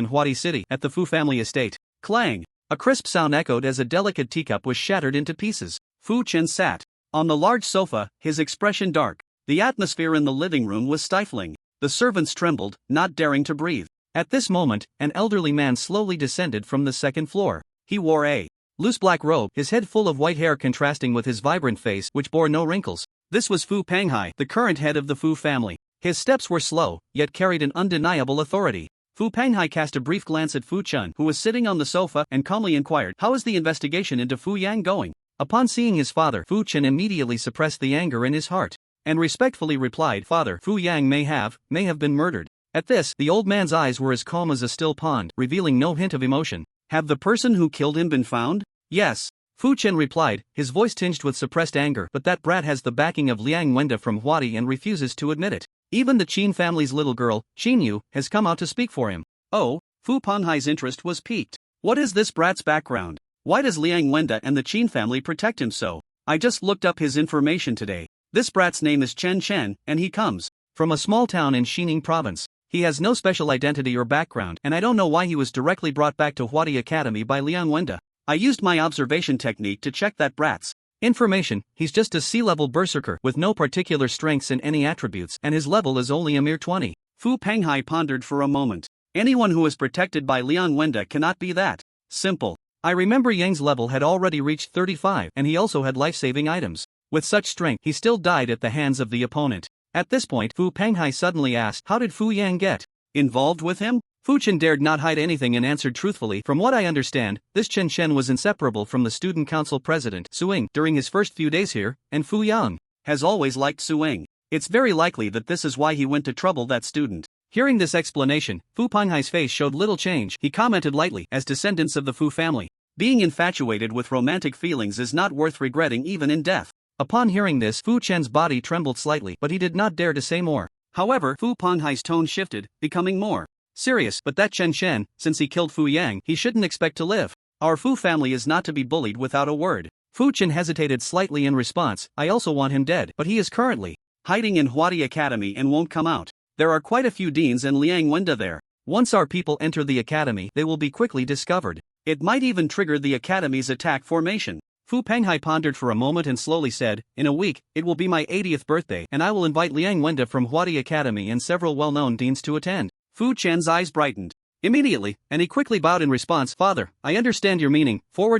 Huadi City, at the Fu family estate. Clang! A crisp sound echoed as a delicate teacup was shattered into pieces. Fu Chen sat on the large sofa, his expression dark. The atmosphere in the living room was stifling. The servants trembled, not daring to breathe. At this moment, an elderly man slowly descended from the second floor. He wore a loose black robe, his head full of white hair contrasting with his vibrant face, which bore no wrinkles. This was Fu Panghai, the current head of the Fu family. His steps were slow, yet carried an undeniable authority. Fu Panghai cast a brief glance at Fu Chen, who was sitting on the sofa, and calmly inquired, How is the investigation into Fu Yang going? Upon seeing his father, Fu Chen immediately suppressed the anger in his heart, and respectfully replied, Father, Fu Yang may have been murdered. At this, the old man's eyes were as calm as a still pond, revealing no hint of emotion. Have the person who killed him been found? Yes. Fu Chen replied, his voice tinged with suppressed anger, but that brat has the backing of Liang Wenda from Huadi and refuses to admit it. Even the Qin family's little girl, Xin Yu, has come out to speak for him. Oh, Fu Panhai's interest was piqued. What is this brat's background? Why does Liang Wenda and the Qin family protect him so? I just looked up his information today. This brat's name is Chen Chen, and he comes from a small town in Xining province. He has no special identity or background, and I don't know why he was directly brought back to Huadi Academy by Liang Wenda. I used my observation technique to check that brat's information. He's just a sea-level berserker with no particular strengths in any attributes, and his level is only a mere 20. Fu Panghai pondered for a moment. Anyone who is protected by Liang Wenda cannot be that simple. I remember Yang's level had already reached 35, and he also had life-saving items. With such strength, he still died at the hands of the opponent. At this point, Fu Panghai suddenly asked, How did Fu Yang get involved with him? Fu Chen dared not hide anything and answered truthfully, From what I understand, this Chen Chen was inseparable from the student council president, Suing, during his first few days here, and Fu Yang has always liked Suing. It's very likely that this is why he went to trouble that student. Hearing this explanation, Fu Panghai's face showed little change. He commented lightly, as descendants of the Fu family, being infatuated with romantic feelings is not worth regretting even in death. Upon hearing this, Fu Chen's body trembled slightly, but he did not dare to say more. However, Fu Panghai's tone shifted, becoming more serious. But that Chen Chen, since he killed Fu Yang, he shouldn't expect to live. Our Fu family is not to be bullied without a word. Fu Chen hesitated slightly in response, I also want him dead, but he is currently hiding in Huadi Academy and won't come out. There are quite a few deans and Liang Wenda there. Once our people enter the academy, they will be quickly discovered. It might even trigger the academy's attack formation. Fu Panghai pondered for a moment and slowly said, In a week, it will be my 80th birthday, and I will invite Liang Wenda from Huadi Academy and several well-known deans to attend. Fu Chen's eyes brightened immediately, and he quickly bowed in response, Father, I understand your meaning, // In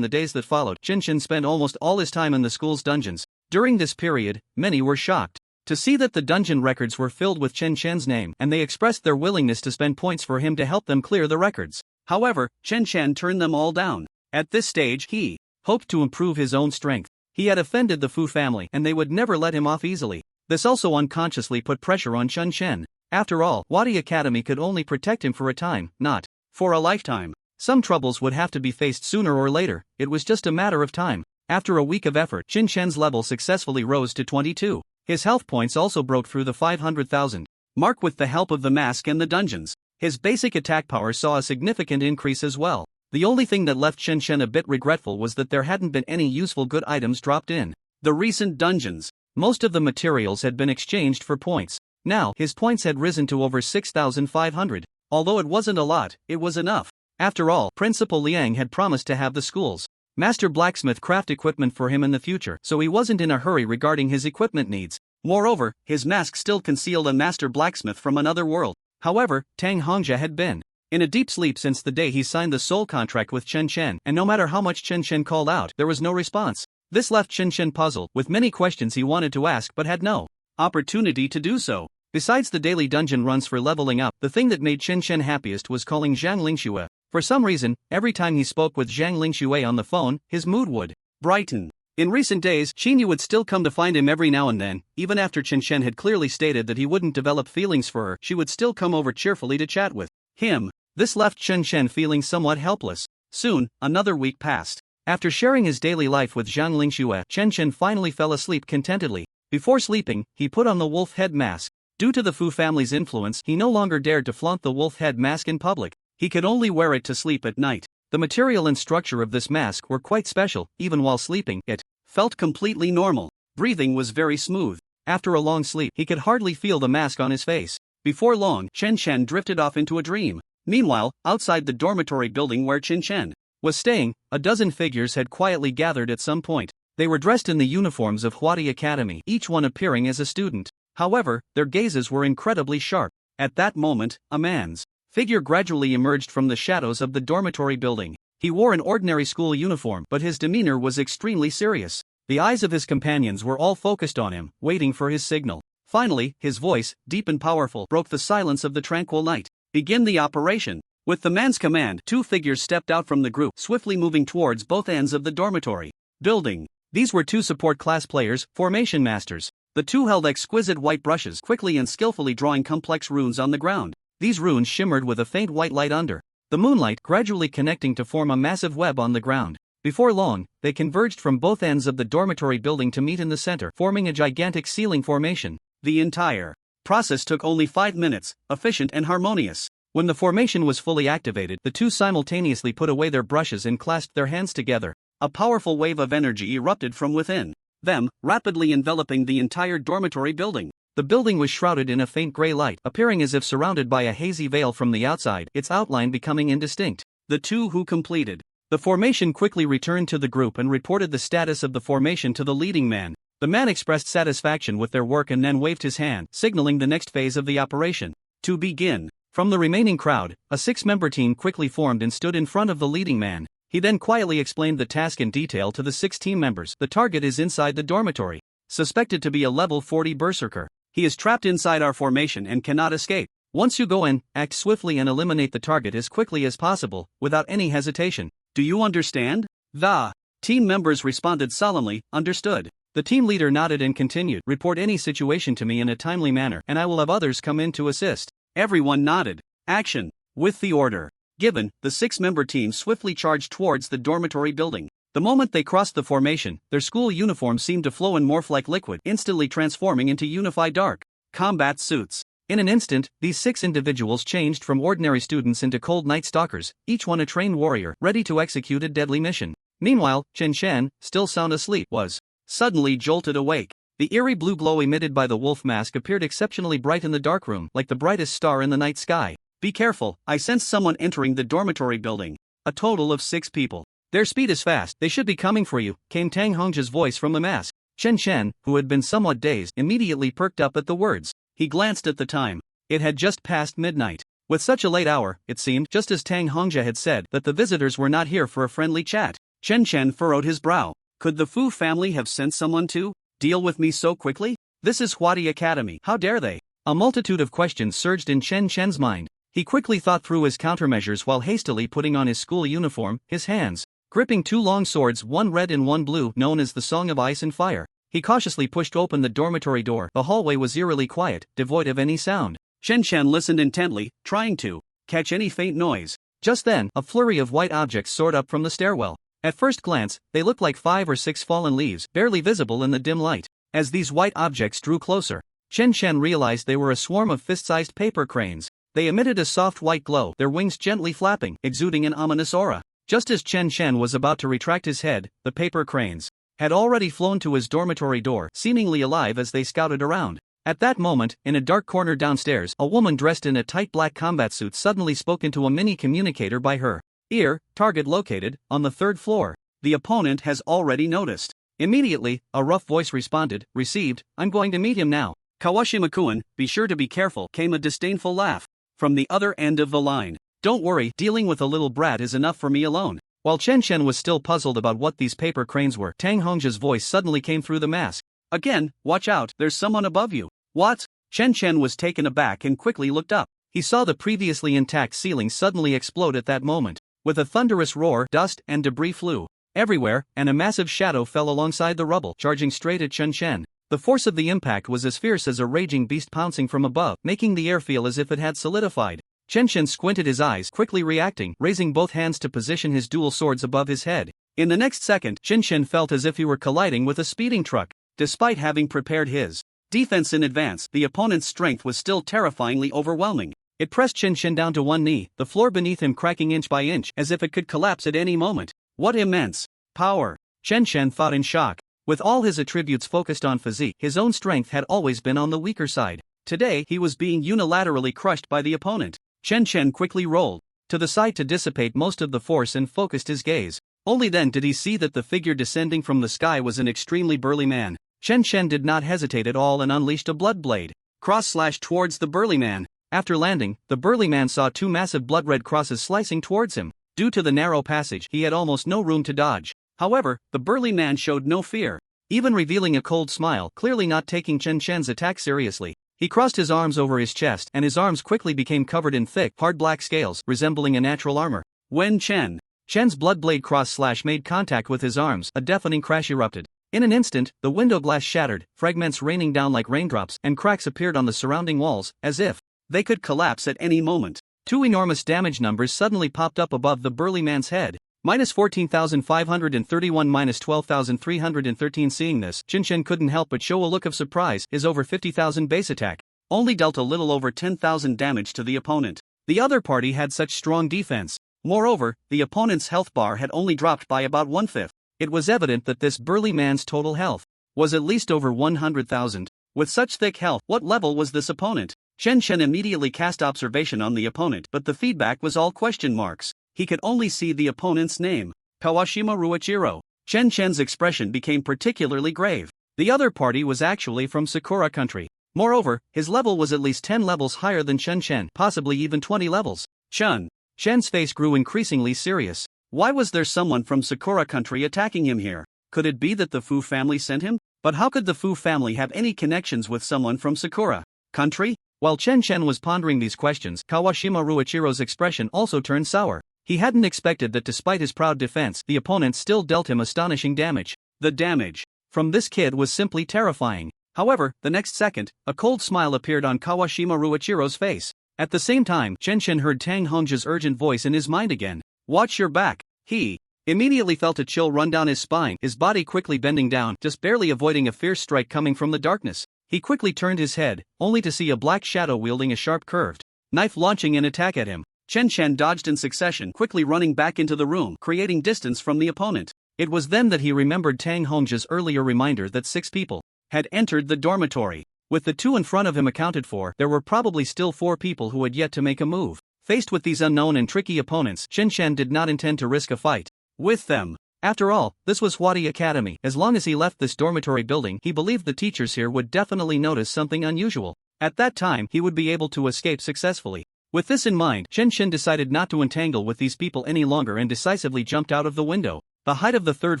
the days that followed, Chen Chen spent almost all his time in the school's dungeons. During this period, many were shocked to see that the dungeon records were filled with Chen Chen's name, and they expressed their willingness to spend points for him to help them clear the records. However, Chen Chen turned them all down. At this stage, he hoped to improve his own strength. He had offended the Fu family, and they would never let him off easily. This also unconsciously put pressure on Chen Chen. After all, Huadi Academy could only protect him for a time, not for a lifetime. Some troubles would have to be faced sooner or later. It was just a matter of time. After a week of effort, Chen Chen's level successfully rose to 22. His health points also broke through the 500,000 mark with the help of the mask and the dungeons. His basic attack power saw a significant increase as well. The only thing that left Chen Chen a bit regretful was that there hadn't been any useful good items dropped in the recent dungeons. Most of the materials had been exchanged for points. Now, his points had risen to over 6,500. Although it wasn't a lot, it was enough. After all, Principal Liang had promised to have the school's master blacksmith craft equipment for him in the future, so he wasn't in a hurry regarding his equipment needs. Moreover, his mask still concealed a master blacksmith from another world. However, Tang Hongzhe had been in a deep sleep since the day he signed the soul contract with Chen Chen, and no matter how much Chen Chen called out, there was no response. This left Chen Chen puzzled, with many questions he wanted to ask but had no opportunity to do so. Besides the daily dungeon runs for leveling up, the thing that made Chen Chen happiest was calling Zhang Lingxue For some reason, every time he spoke with Zhang Lingxue on the phone, his mood would brighten. In recent days, Xinyu would still come to find him every now and then. Even after Chen Shen had clearly stated that he wouldn't develop feelings for her, she would still come over cheerfully to chat with him. This left Chen Shen feeling somewhat helpless. Soon, another week passed. After sharing his daily life with Zhang Lingxue, Chen Shen finally fell asleep contentedly. Before sleeping, he put on the wolf head mask. Due to the Fu family's influence, he no longer dared to flaunt the wolf head mask in public. He could only wear it to sleep at night. The material and structure of this mask were quite special. Even while sleeping, it felt completely normal. Breathing was very smooth. After a long sleep, he could hardly feel the mask on his face. Before long, Chen Shen drifted off into a dream. Meanwhile, outside the dormitory building where Chen Shen was staying, a dozen figures had quietly gathered at some point. They were dressed in the uniforms of Huadi Academy, each one appearing as a student. However, their gazes were incredibly sharp. At that moment, a man's figure gradually emerged from the shadows of the dormitory building. He wore an ordinary school uniform, but his demeanor was extremely serious. The eyes of his companions were all focused on him, waiting for his signal. Finally, his voice, deep and powerful, broke the silence of the tranquil night. "Begin the operation." With the man's command, two figures stepped out from the group, swiftly moving towards both ends of the dormitory building. These were two support class players, formation masters. The two held exquisite white brushes, quickly and skillfully drawing complex runes on the ground. These runes shimmered with a faint white light under the moonlight, gradually connecting to form a massive web on the ground. Before long, they converged from both ends of the dormitory building to meet in the center, forming a gigantic ceiling formation. The entire process took only 5 minutes, efficient and harmonious. When the formation was fully activated, the two simultaneously put away their brushes and clasped their hands together. A powerful wave of energy erupted from within them, rapidly enveloping the entire dormitory building. The building was shrouded in a faint gray light, appearing as if surrounded by a hazy veil from the outside, its outline becoming indistinct. The two who completed the formation quickly returned to the group and reported the status of the formation to the leading man. The man expressed satisfaction with their work and then waved his hand, signaling the next phase of the operation to begin. From the remaining crowd, a 6-member team quickly formed and stood in front of the leading man. He then quietly explained the task in detail to the 6 team members. The target is inside the dormitory, suspected to be a level 40 berserker. He is trapped inside our formation and cannot escape. Once you go in, act swiftly and eliminate the target as quickly as possible, without any hesitation. Do you understand? The team members responded solemnly, understood. The team leader nodded and continued, report any situation to me in a timely manner, and I will have others come in to assist. Everyone nodded. Action. With the order given, the 6-member team swiftly charged towards the dormitory building. The moment they crossed the formation, their school uniforms seemed to flow and morph like liquid, instantly transforming into unified dark combat suits. In an instant, these 6 individuals changed from ordinary students into cold night stalkers, each one a trained warrior, ready to execute a deadly mission. Meanwhile, Chen Shen, still sound asleep, was suddenly jolted awake. The eerie blue glow emitted by the wolf mask appeared exceptionally bright in the dark room, like the brightest star in the night sky. Be careful, I sense someone entering the dormitory building. A total of 6 people. Their speed is fast, they should be coming for you, came Tang Hongjia's voice from the mask. Chen Shen, who had been somewhat dazed, immediately perked up at the words. He glanced at the time. It had just passed midnight. With such a late hour, it seemed, just as Tang Hongjia had said, that the visitors were not here for a friendly chat. Chen Shen furrowed his brow. Could the Fu family have sent someone to deal with me so quickly? This is Huadi Academy, how dare they? A multitude of questions surged in Chen Shen's mind. He quickly thought through his countermeasures while hastily putting on his school uniform, his hands gripping 2 long swords, one red and one blue, known as the Song of Ice and Fire. He cautiously pushed open the dormitory door. The hallway was eerily quiet, devoid of any sound. Chen Shen listened intently, trying to catch any faint noise. Just then, a flurry of white objects soared up from the stairwell. At first glance, they looked like 5 or 6 fallen leaves, barely visible in the dim light. As these white objects drew closer, Chen Shen realized they were a swarm of fist-sized paper cranes. They emitted a soft white glow, their wings gently flapping, exuding an ominous aura. Just as Chen Shen was about to retract his head, the paper cranes had already flown to his dormitory door, seemingly alive as they scouted around. At that moment, in a dark corner downstairs, a woman dressed in a tight black combat suit suddenly spoke into a mini communicator by her ear. Target located, on the 3rd floor. The opponent has already noticed. Immediately, a rough voice responded, received, I'm going to meet him now. Kawashima-kun, be sure to be careful, came a disdainful laugh from the other end of the line. Don't worry, dealing with a little brat is enough for me alone. While Chen Shen was still puzzled about what these paper cranes were, Tang Hongjia's voice suddenly came through the mask. Again, watch out, there's someone above you. What? Chen Shen was taken aback and quickly looked up. He saw the previously intact ceiling suddenly explode at that moment. With a thunderous roar, dust and debris flew everywhere, and a massive shadow fell alongside the rubble, charging straight at Chen Chen. The force of the impact was as fierce as a raging beast pouncing from above, making the air feel as if it had solidified. Chen Chen squinted his eyes, quickly reacting, raising both hands to position his dual swords above his head. In the next second, Chen Chen felt as if he were colliding with a speeding truck. Despite having prepared his defense in advance, the opponent's strength was still terrifyingly overwhelming. It pressed Chen Chen down to one knee, the floor beneath him cracking inch by inch, as if it could collapse at any moment. What immense power! Chen Chen thought in shock. With all his attributes focused on physique, his own strength had always been on the weaker side. Today, he was being unilaterally crushed by the opponent. Chen Chen quickly rolled to the side to dissipate most of the force and focused his gaze. Only then did he see that the figure descending from the sky was an extremely burly man. Chen Chen did not hesitate at all and unleashed a blood blade. Cross-slash towards the burly man. After landing, the burly man saw two massive blood-red crosses slicing towards him. Due to the narrow passage, he had almost no room to dodge. However, the burly man showed no fear, even revealing a cold smile, clearly not taking Chen Chen's attack seriously. He crossed his arms over his chest, and his arms quickly became covered in thick, hard black scales, resembling a natural armor. When Chen's blood blade cross-slash made contact with his arms, a deafening crash erupted. In an instant, the window glass shattered, fragments raining down like raindrops, and cracks appeared on the surrounding walls, as if they could collapse at any moment. Two enormous damage numbers suddenly popped up above the burly man's head. -14,531 -12,313. Seeing this, Chen Chen couldn't help but show a look of surprise. His over 50,000 base attack only dealt a little over 10,000 damage to the opponent. The other party had such strong defense. Moreover, the opponent's health bar had only dropped by about 1/5. It was evident that this burly man's total health was at least over 100,000. With such thick health, what level was this opponent? Chen Chen immediately cast observation on the opponent, but the feedback was all question marks. He could only see the opponent's name, Kawashima Ruichiro. Chen Chen's expression became particularly grave. The other party was actually from Sakura country. Moreover, his level was at least 10 levels higher than Chen Chen, possibly even 20 levels. Chen's face grew increasingly serious. Why was there someone from Sakura country attacking him here? Could it be that the Fu family sent him? But how could the Fu family have any connections with someone from Sakura country? While Chen Chen was pondering these questions, Kawashima Ruichiro's expression also turned sour. He hadn't expected that despite his proud defense, the opponent still dealt him astonishing damage. The damage from this kid was simply terrifying. However, the next second, a cold smile appeared on Kawashima Ruichiro's face. At the same time, Chen Chen heard Tang Hongjia's urgent voice in his mind again. Watch your back. He immediately felt a chill run down his spine, his body quickly bending down, just barely avoiding a fierce strike coming from the darkness. He quickly turned his head, only to see a black shadow wielding a sharp curved knife launching an attack at him. Chen Chen dodged in succession, quickly running back into the room, creating distance from the opponent. It was then that he remembered Tang Hongjia's earlier reminder that 6 people had entered the dormitory. With the 2 in front of him accounted for, there were probably still 4 people who had yet to make a move. Faced with these unknown and tricky opponents, Chen Chen did not intend to risk a fight with them. After all, this was Huadi Academy. As long as he left this dormitory building, he believed the teachers here would definitely notice something unusual. At that time, he would be able to escape successfully. With this in mind, Chen Chen decided not to entangle with these people any longer and decisively jumped out of the window. The height of the 3rd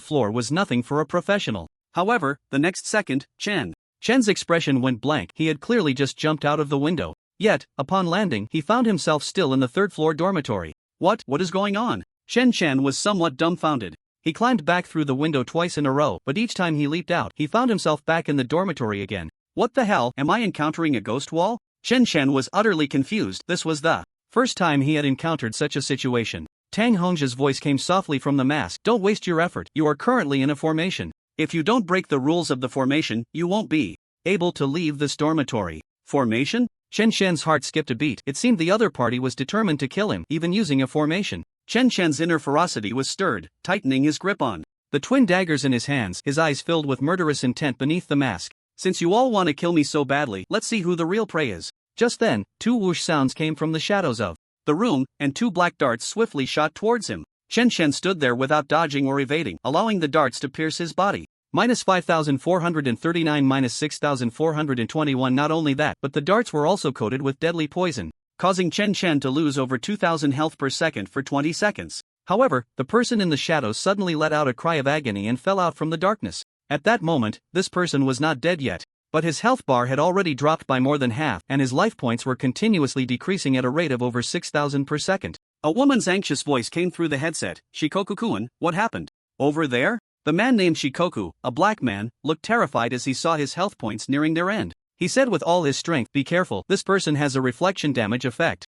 floor was nothing for a professional. However, the next second, Chen's expression went blank. He had clearly just jumped out of the window. Yet, upon landing, he found himself still in the 3rd floor dormitory. What is going on? Chen Chen was somewhat dumbfounded. He climbed back through the window twice in a row, but each time he leaped out, he found himself back in the dormitory again. What the hell, am I encountering a ghost wall? Chen Chen was utterly confused. This was the first time he had encountered such a situation. Tang Hongjia's voice came softly from the mask. Don't waste your effort. You are currently in a formation. If you don't break the rules of the formation, you won't be able to leave this dormitory. Formation? Chen Chen's heart skipped a beat. It seemed the other party was determined to kill him, even using a formation. Chen Chen's inner ferocity was stirred, tightening his grip on the twin daggers in his hands, his eyes filled with murderous intent beneath the mask. Since you all want to kill me so badly, let's see who the real prey is. Just then, 2 whoosh sounds came from the shadows of the room, and 2 black darts swiftly shot towards him. Chen Chen stood there without dodging or evading, allowing the darts to pierce his body. -5,439 -6,421. Not only that, but the darts were also coated with deadly poison, causing Chen Chen to lose over 2,000 health per second for 20 seconds. However, the person in the shadows suddenly let out a cry of agony and fell out from the darkness. At that moment, this person was not dead yet. But his health bar had already dropped by more than half, and his life points were continuously decreasing at a rate of over 6,000 per second. A woman's anxious voice came through the headset. Shikoku-kun, what happened? Over there? The man named Shikoku, a black man, looked terrified as he saw his health points nearing their end. He said with all his strength, be careful, this person has a reflection damage effect.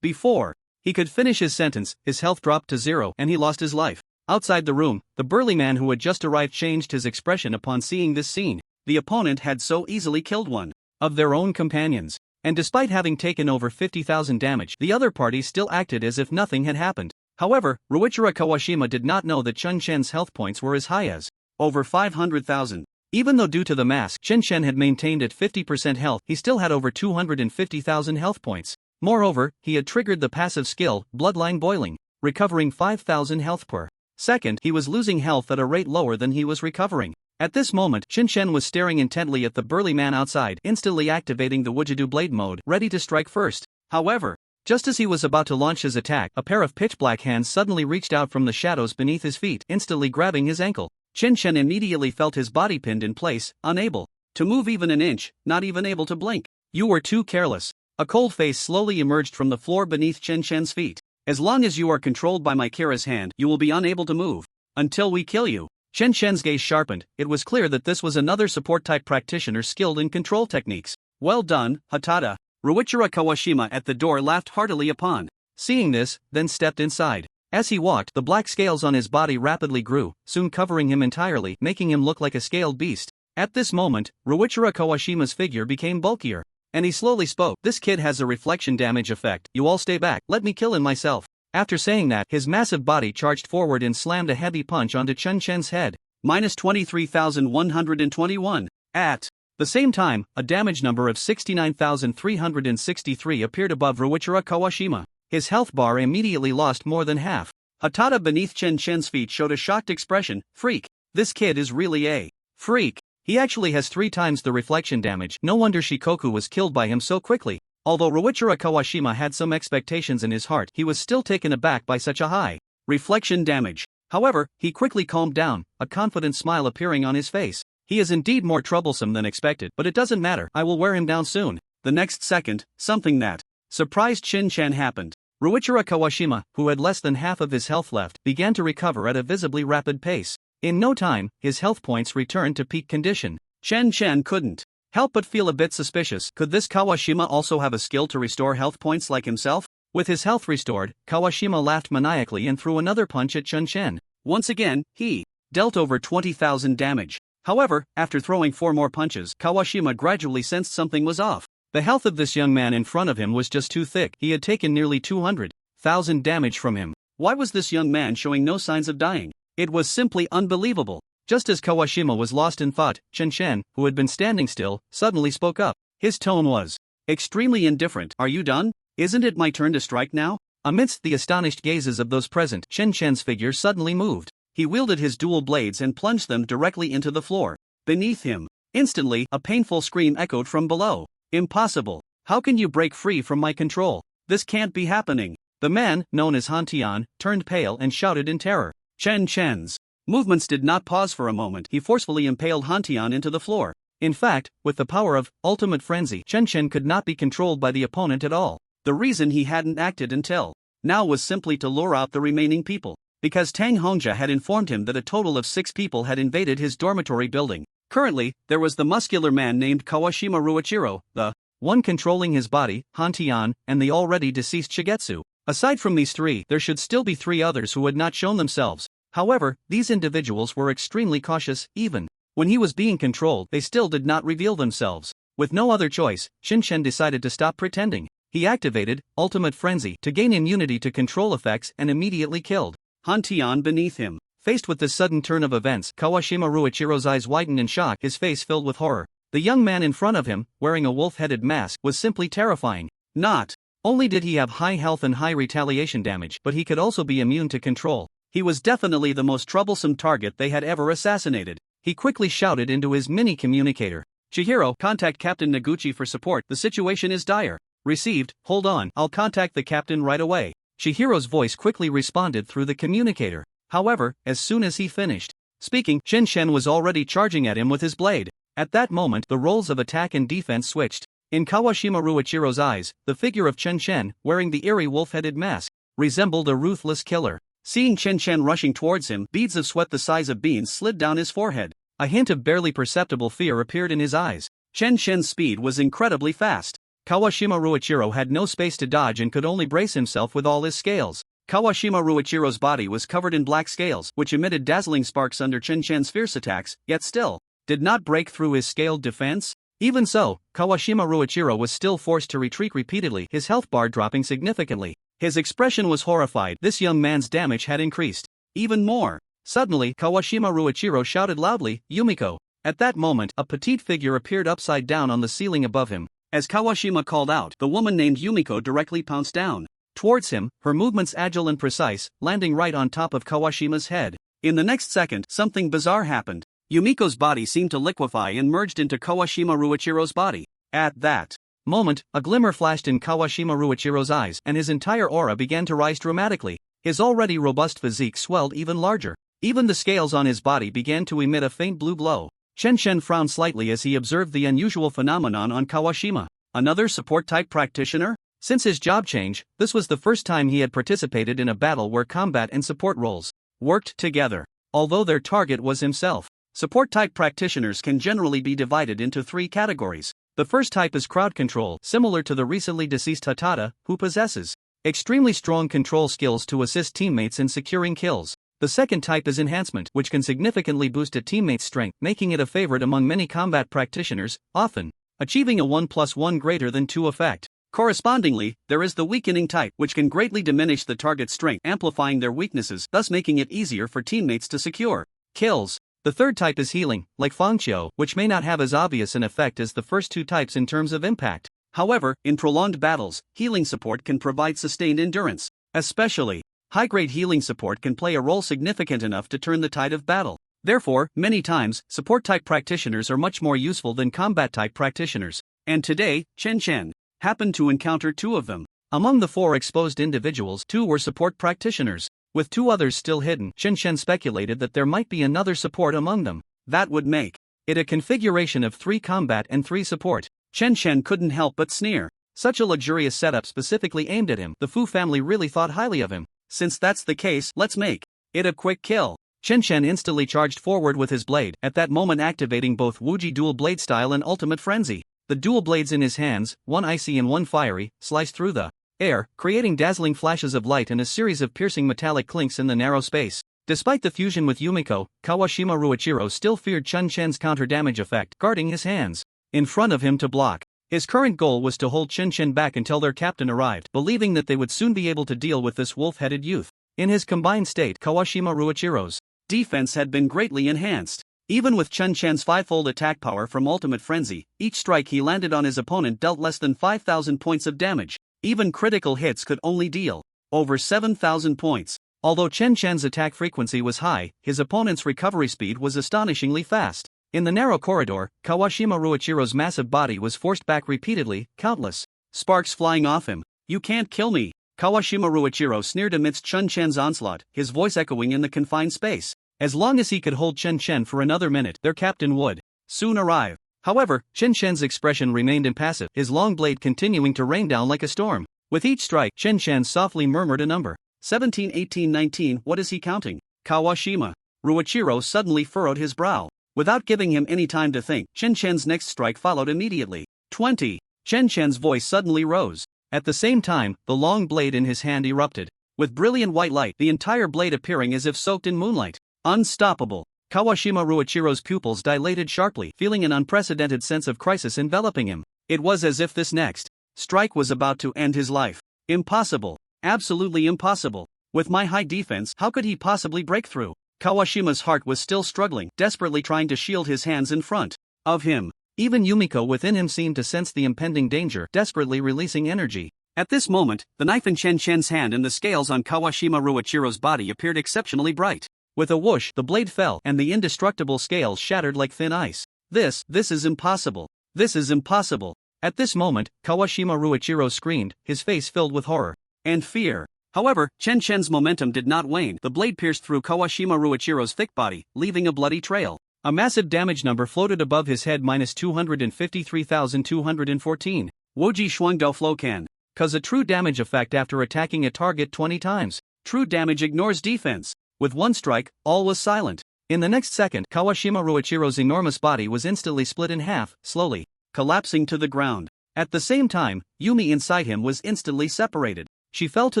Before he could finish his sentence, his health dropped to 0 and he lost his life. Outside the room, the burly man who had just arrived changed his expression upon seeing this scene. The opponent had so easily killed one of their own companions. And despite having taken over 50,000 damage, the other party still acted as if nothing had happened. However, Ruichiro Kawashima did not know that Chun-Shen's health points were as high as over 500,000. Even though due to the mask Chun-Shen had maintained at 50% health, he still had over 250,000 health points. Moreover, he had triggered the passive skill, Bloodline Boiling, recovering 5,000 health per second. He was losing health at a rate lower than he was recovering. At this moment, Chun-Shen was staring intently at the burly man outside, instantly activating the Wujadu Blade mode, ready to strike first. However, just as he was about to launch his attack, a pair of pitch-black hands suddenly reached out from the shadows beneath his feet, instantly grabbing his ankle. Chun-Shen immediately felt his body pinned in place, unable to move even an inch, not even able to blink. You were too careless. A cold face slowly emerged from the floor beneath Chun-Shen's feet. As long as you are controlled by my Kira's hand, you will be unable to move until we kill you. Chun-Shen's gaze sharpened. It was clear that this was another support-type practitioner skilled in control techniques. Well done, Hatada. Ruichiro Kawashima at the door laughed heartily upon seeing this, then stepped inside. As he walked, the black scales on his body rapidly grew, soon covering him entirely, making him look like a scaled beast. At this moment, Ruichiro Kawashima's figure became bulkier, and he slowly spoke. This kid has a reflection damage effect. You all stay back, let me kill him myself. After saying that, his massive body charged forward and slammed a heavy punch onto Chun-Shen's head. Minus 23,121. At the same time, a damage number of 69,363 appeared above Ruichiro Kawashima. His health bar immediately lost more than half. Hatada beneath Chun-Shen's feet showed a shocked expression. Freak. This kid is really a freak. He actually has 3 times the reflection damage. No wonder Shikoku was killed by him so quickly. Although Ruichiro Kawashima had some expectations in his heart, he was still taken aback by such a high reflection damage. However, he quickly calmed down, a confident smile appearing on his face. He is indeed more troublesome than expected, but it doesn't matter, I will wear him down soon. The next second, something that surprised Chun-Shen happened. Ruichiro Kawashima, who had less than half of his health left, began to recover at a visibly rapid pace. In no time, his health points returned to peak condition. Chun-Shen couldn't help but feel a bit suspicious. Could this Kawashima also have a skill to restore health points like himself? With his health restored, Kawashima laughed maniacally and threw another punch at Chun-Shen. Once again, he dealt over 20,000 damage. However, after throwing 4 more punches, Kawashima gradually sensed something was off. The health of this young man in front of him was just too thick. He had taken nearly 200,000 damage from him. Why was this young man showing no signs of dying? It was simply unbelievable. Just as Kawashima was lost in thought, Chun-Shen, who had been standing still, suddenly spoke up. His tone was extremely indifferent. Are you done? Isn't it my turn to strike now? Amidst the astonished gazes of those present, Chun-Shen's figure suddenly moved. He wielded his dual blades and plunged them directly into the floor beneath him. Instantly, a painful scream echoed from below. Impossible. How can you break free from my control? This can't be happening. The man, known as Hantian, turned pale and shouted in terror. Chun-Shen's movements did not pause for a moment. He forcefully impaled Hantian into the floor. In fact, with the power of ultimate frenzy, Chun-Shen could not be controlled by the opponent at all. The reason he hadn't acted until now was simply to lure out the remaining people, because Tang Hongjia had informed him that a total of 6 people had invaded his dormitory building. Currently, there was the muscular man named Kawashima Ruichiro, the one controlling his body, Hantian, and the already deceased Shigetsu. Aside from these 3, there should still be 3 others who had not shown themselves. However, these individuals were extremely cautious. Even when he was being controlled, they still did not reveal themselves. With no other choice, Chun-Shen decided to stop pretending. He activated Ultimate Frenzy to gain immunity to control effects and immediately killed Hantian beneath him. Faced with this sudden turn of events, Kawashima Ruichiro's eyes widened in shock, his face filled with horror. The young man in front of him, wearing a wolf-headed mask, was simply terrifying. Not only did he have high health and high retaliation damage, but he could also be immune to control. He was definitely the most troublesome target they had ever assassinated. He quickly shouted into his mini-communicator. Chihiro, contact Captain Noguchi for support. The situation is dire. Received. Hold on, I'll contact the captain right away. Chihiro's voice quickly responded through the communicator. However, as soon as he finished speaking, Chun-Shen was already charging at him with his blade. At that moment, the roles of attack and defense switched. In Kawashima Ruichiro's eyes, the figure of Chen Chen, wearing the eerie wolf-headed mask, resembled a ruthless killer. Seeing Chen Chen rushing towards him, beads of sweat the size of beans slid down his forehead. A hint of barely perceptible fear appeared in his eyes. Chen Chen's speed was incredibly fast. Kawashima Ruichiro had no space to dodge and could only brace himself with all his scales. Kawashima Ruichiro's body was covered in black scales, which emitted dazzling sparks under Chen Chen's fierce attacks, yet still did not break through his scaled defense. Even so, Kawashima Ruichiro was still forced to retreat repeatedly, his health bar dropping significantly. His expression was horrified. This young man's damage had increased even more. Suddenly, Kawashima Ruichiro shouted loudly, "Yumiko!" At that moment, a petite figure appeared upside down on the ceiling above him. As Kawashima called out, the woman named Yumiko directly pounced down towards him, her movements agile and precise, landing right on top of Kawashima's head. In the next second, something bizarre happened. Yumiko's body seemed to liquefy and merged into Kawashima Ruichiro's body. At that moment, a glimmer flashed in Kawashima Ruichiro's eyes and his entire aura began to rise dramatically. His already robust physique swelled even larger. Even the scales on his body began to emit a faint blue glow. Chen Chen frowned slightly as he observed the unusual phenomenon on Kawashima. Another support-type practitioner? Since his job change, this was the first time he had participated in a battle where combat and support roles worked together. Although their target was himself, support-type practitioners can generally be divided into three categories. The first type is crowd control, similar to the recently deceased Hatada, who possesses extremely strong control skills to assist teammates in securing kills. The second type is enhancement, which can significantly boost a teammate's strength, making it a favorite among many combat practitioners, often achieving a 1+1 greater than 2 effect. Correspondingly, there is the weakening type, which can greatly diminish the target's strength, amplifying their weaknesses, thus making it easier for teammates to secure kills. The third type is healing, like Fangqiu, which may not have as obvious an effect as the first two types in terms of impact. However, in prolonged battles, healing support can provide sustained endurance. Especially, high-grade healing support can play a role significant enough to turn the tide of battle. Therefore, many times, support-type practitioners are much more useful than combat-type practitioners. And today, Chen Chen happened to encounter two of them. Among the 4 exposed individuals, 2 were support practitioners. With 2 others still hidden, Chen Chen speculated that there might be another support among them. That would make it a configuration of 3 combat and 3 support. Chen Chen couldn't help but sneer. Such a luxurious setup specifically aimed at him. The Fu family really thought highly of him. Since that's the case, let's make it a quick kill. Chen Chen instantly charged forward with his blade, at that moment activating both Wuji dual blade style and ultimate frenzy. The dual blades in his hands, one icy and one fiery, sliced through the air, creating dazzling flashes of light and a series of piercing metallic clinks in the narrow space. Despite the fusion with Yumiko, Kawashima Ruichiro still feared Chen Chen's counter-damage effect, guarding his hands in front of him to block. His current goal was to hold Chen Chen back until their captain arrived, believing that they would soon be able to deal with this wolf-headed youth. In his combined state, Kawashima Ruichiro's defense had been greatly enhanced. Even with Chen Chen's 5-fold attack power from Ultimate Frenzy, each strike he landed on his opponent dealt less than 5,000 points of damage. Even critical hits could only deal over 7,000 points. Although Chen Chen's attack frequency was high, his opponent's recovery speed was astonishingly fast. In the narrow corridor, Kawashima Ruichiro's massive body was forced back repeatedly, countless sparks flying off him. "You can't kill me," Kawashima Ruichiro sneered amidst Chen Chen's onslaught, his voice echoing in the confined space. As long as he could hold Chen Chen for another minute, their captain would soon arrive. However, Chen Chen's expression remained impassive, his long blade continuing to rain down like a storm. With each strike, Chen Chen softly murmured a number. 17, 18, 19, what is he counting? Kawashima Ruichiro suddenly furrowed his brow. Without giving him any time to think, Chen Chen's next strike followed immediately. 20. Chen Chen's voice suddenly rose. At the same time, the long blade in his hand erupted, with brilliant white light, the entire blade appearing as if soaked in moonlight. Unstoppable. Kawashima Ruichiro's pupils dilated sharply, feeling an unprecedented sense of crisis enveloping him. It was as if this next strike was about to end his life. Impossible. Absolutely impossible. With my high defense, how could he possibly break through? Kawashima's heart was still struggling, desperately trying to shield his hands in front of him. Even Yumiko within him seemed to sense the impending danger, desperately releasing energy. At this moment, the knife in Chen Chen's hand and the scales on Kawashima Ruichiro's body appeared exceptionally bright. With a whoosh, the blade fell, and the indestructible scales shattered like thin ice. This is impossible. This is impossible. At this moment, Kawashima Ruichiro screamed, his face filled with horror and fear. However, Chen Chen's momentum did not wane. The blade pierced through Kawashima Ruichiro's thick body, leaving a bloody trail. A massive damage number floated above his head minus 253,214. Woji Shuangdao Flocan. Cause a true damage effect after attacking a target 20 times. True damage ignores defense. With one strike, all was silent. In the next second, Kawashima Ruichiro's enormous body was instantly split in half, slowly collapsing to the ground. At the same time, Yumi inside him was instantly separated. She fell to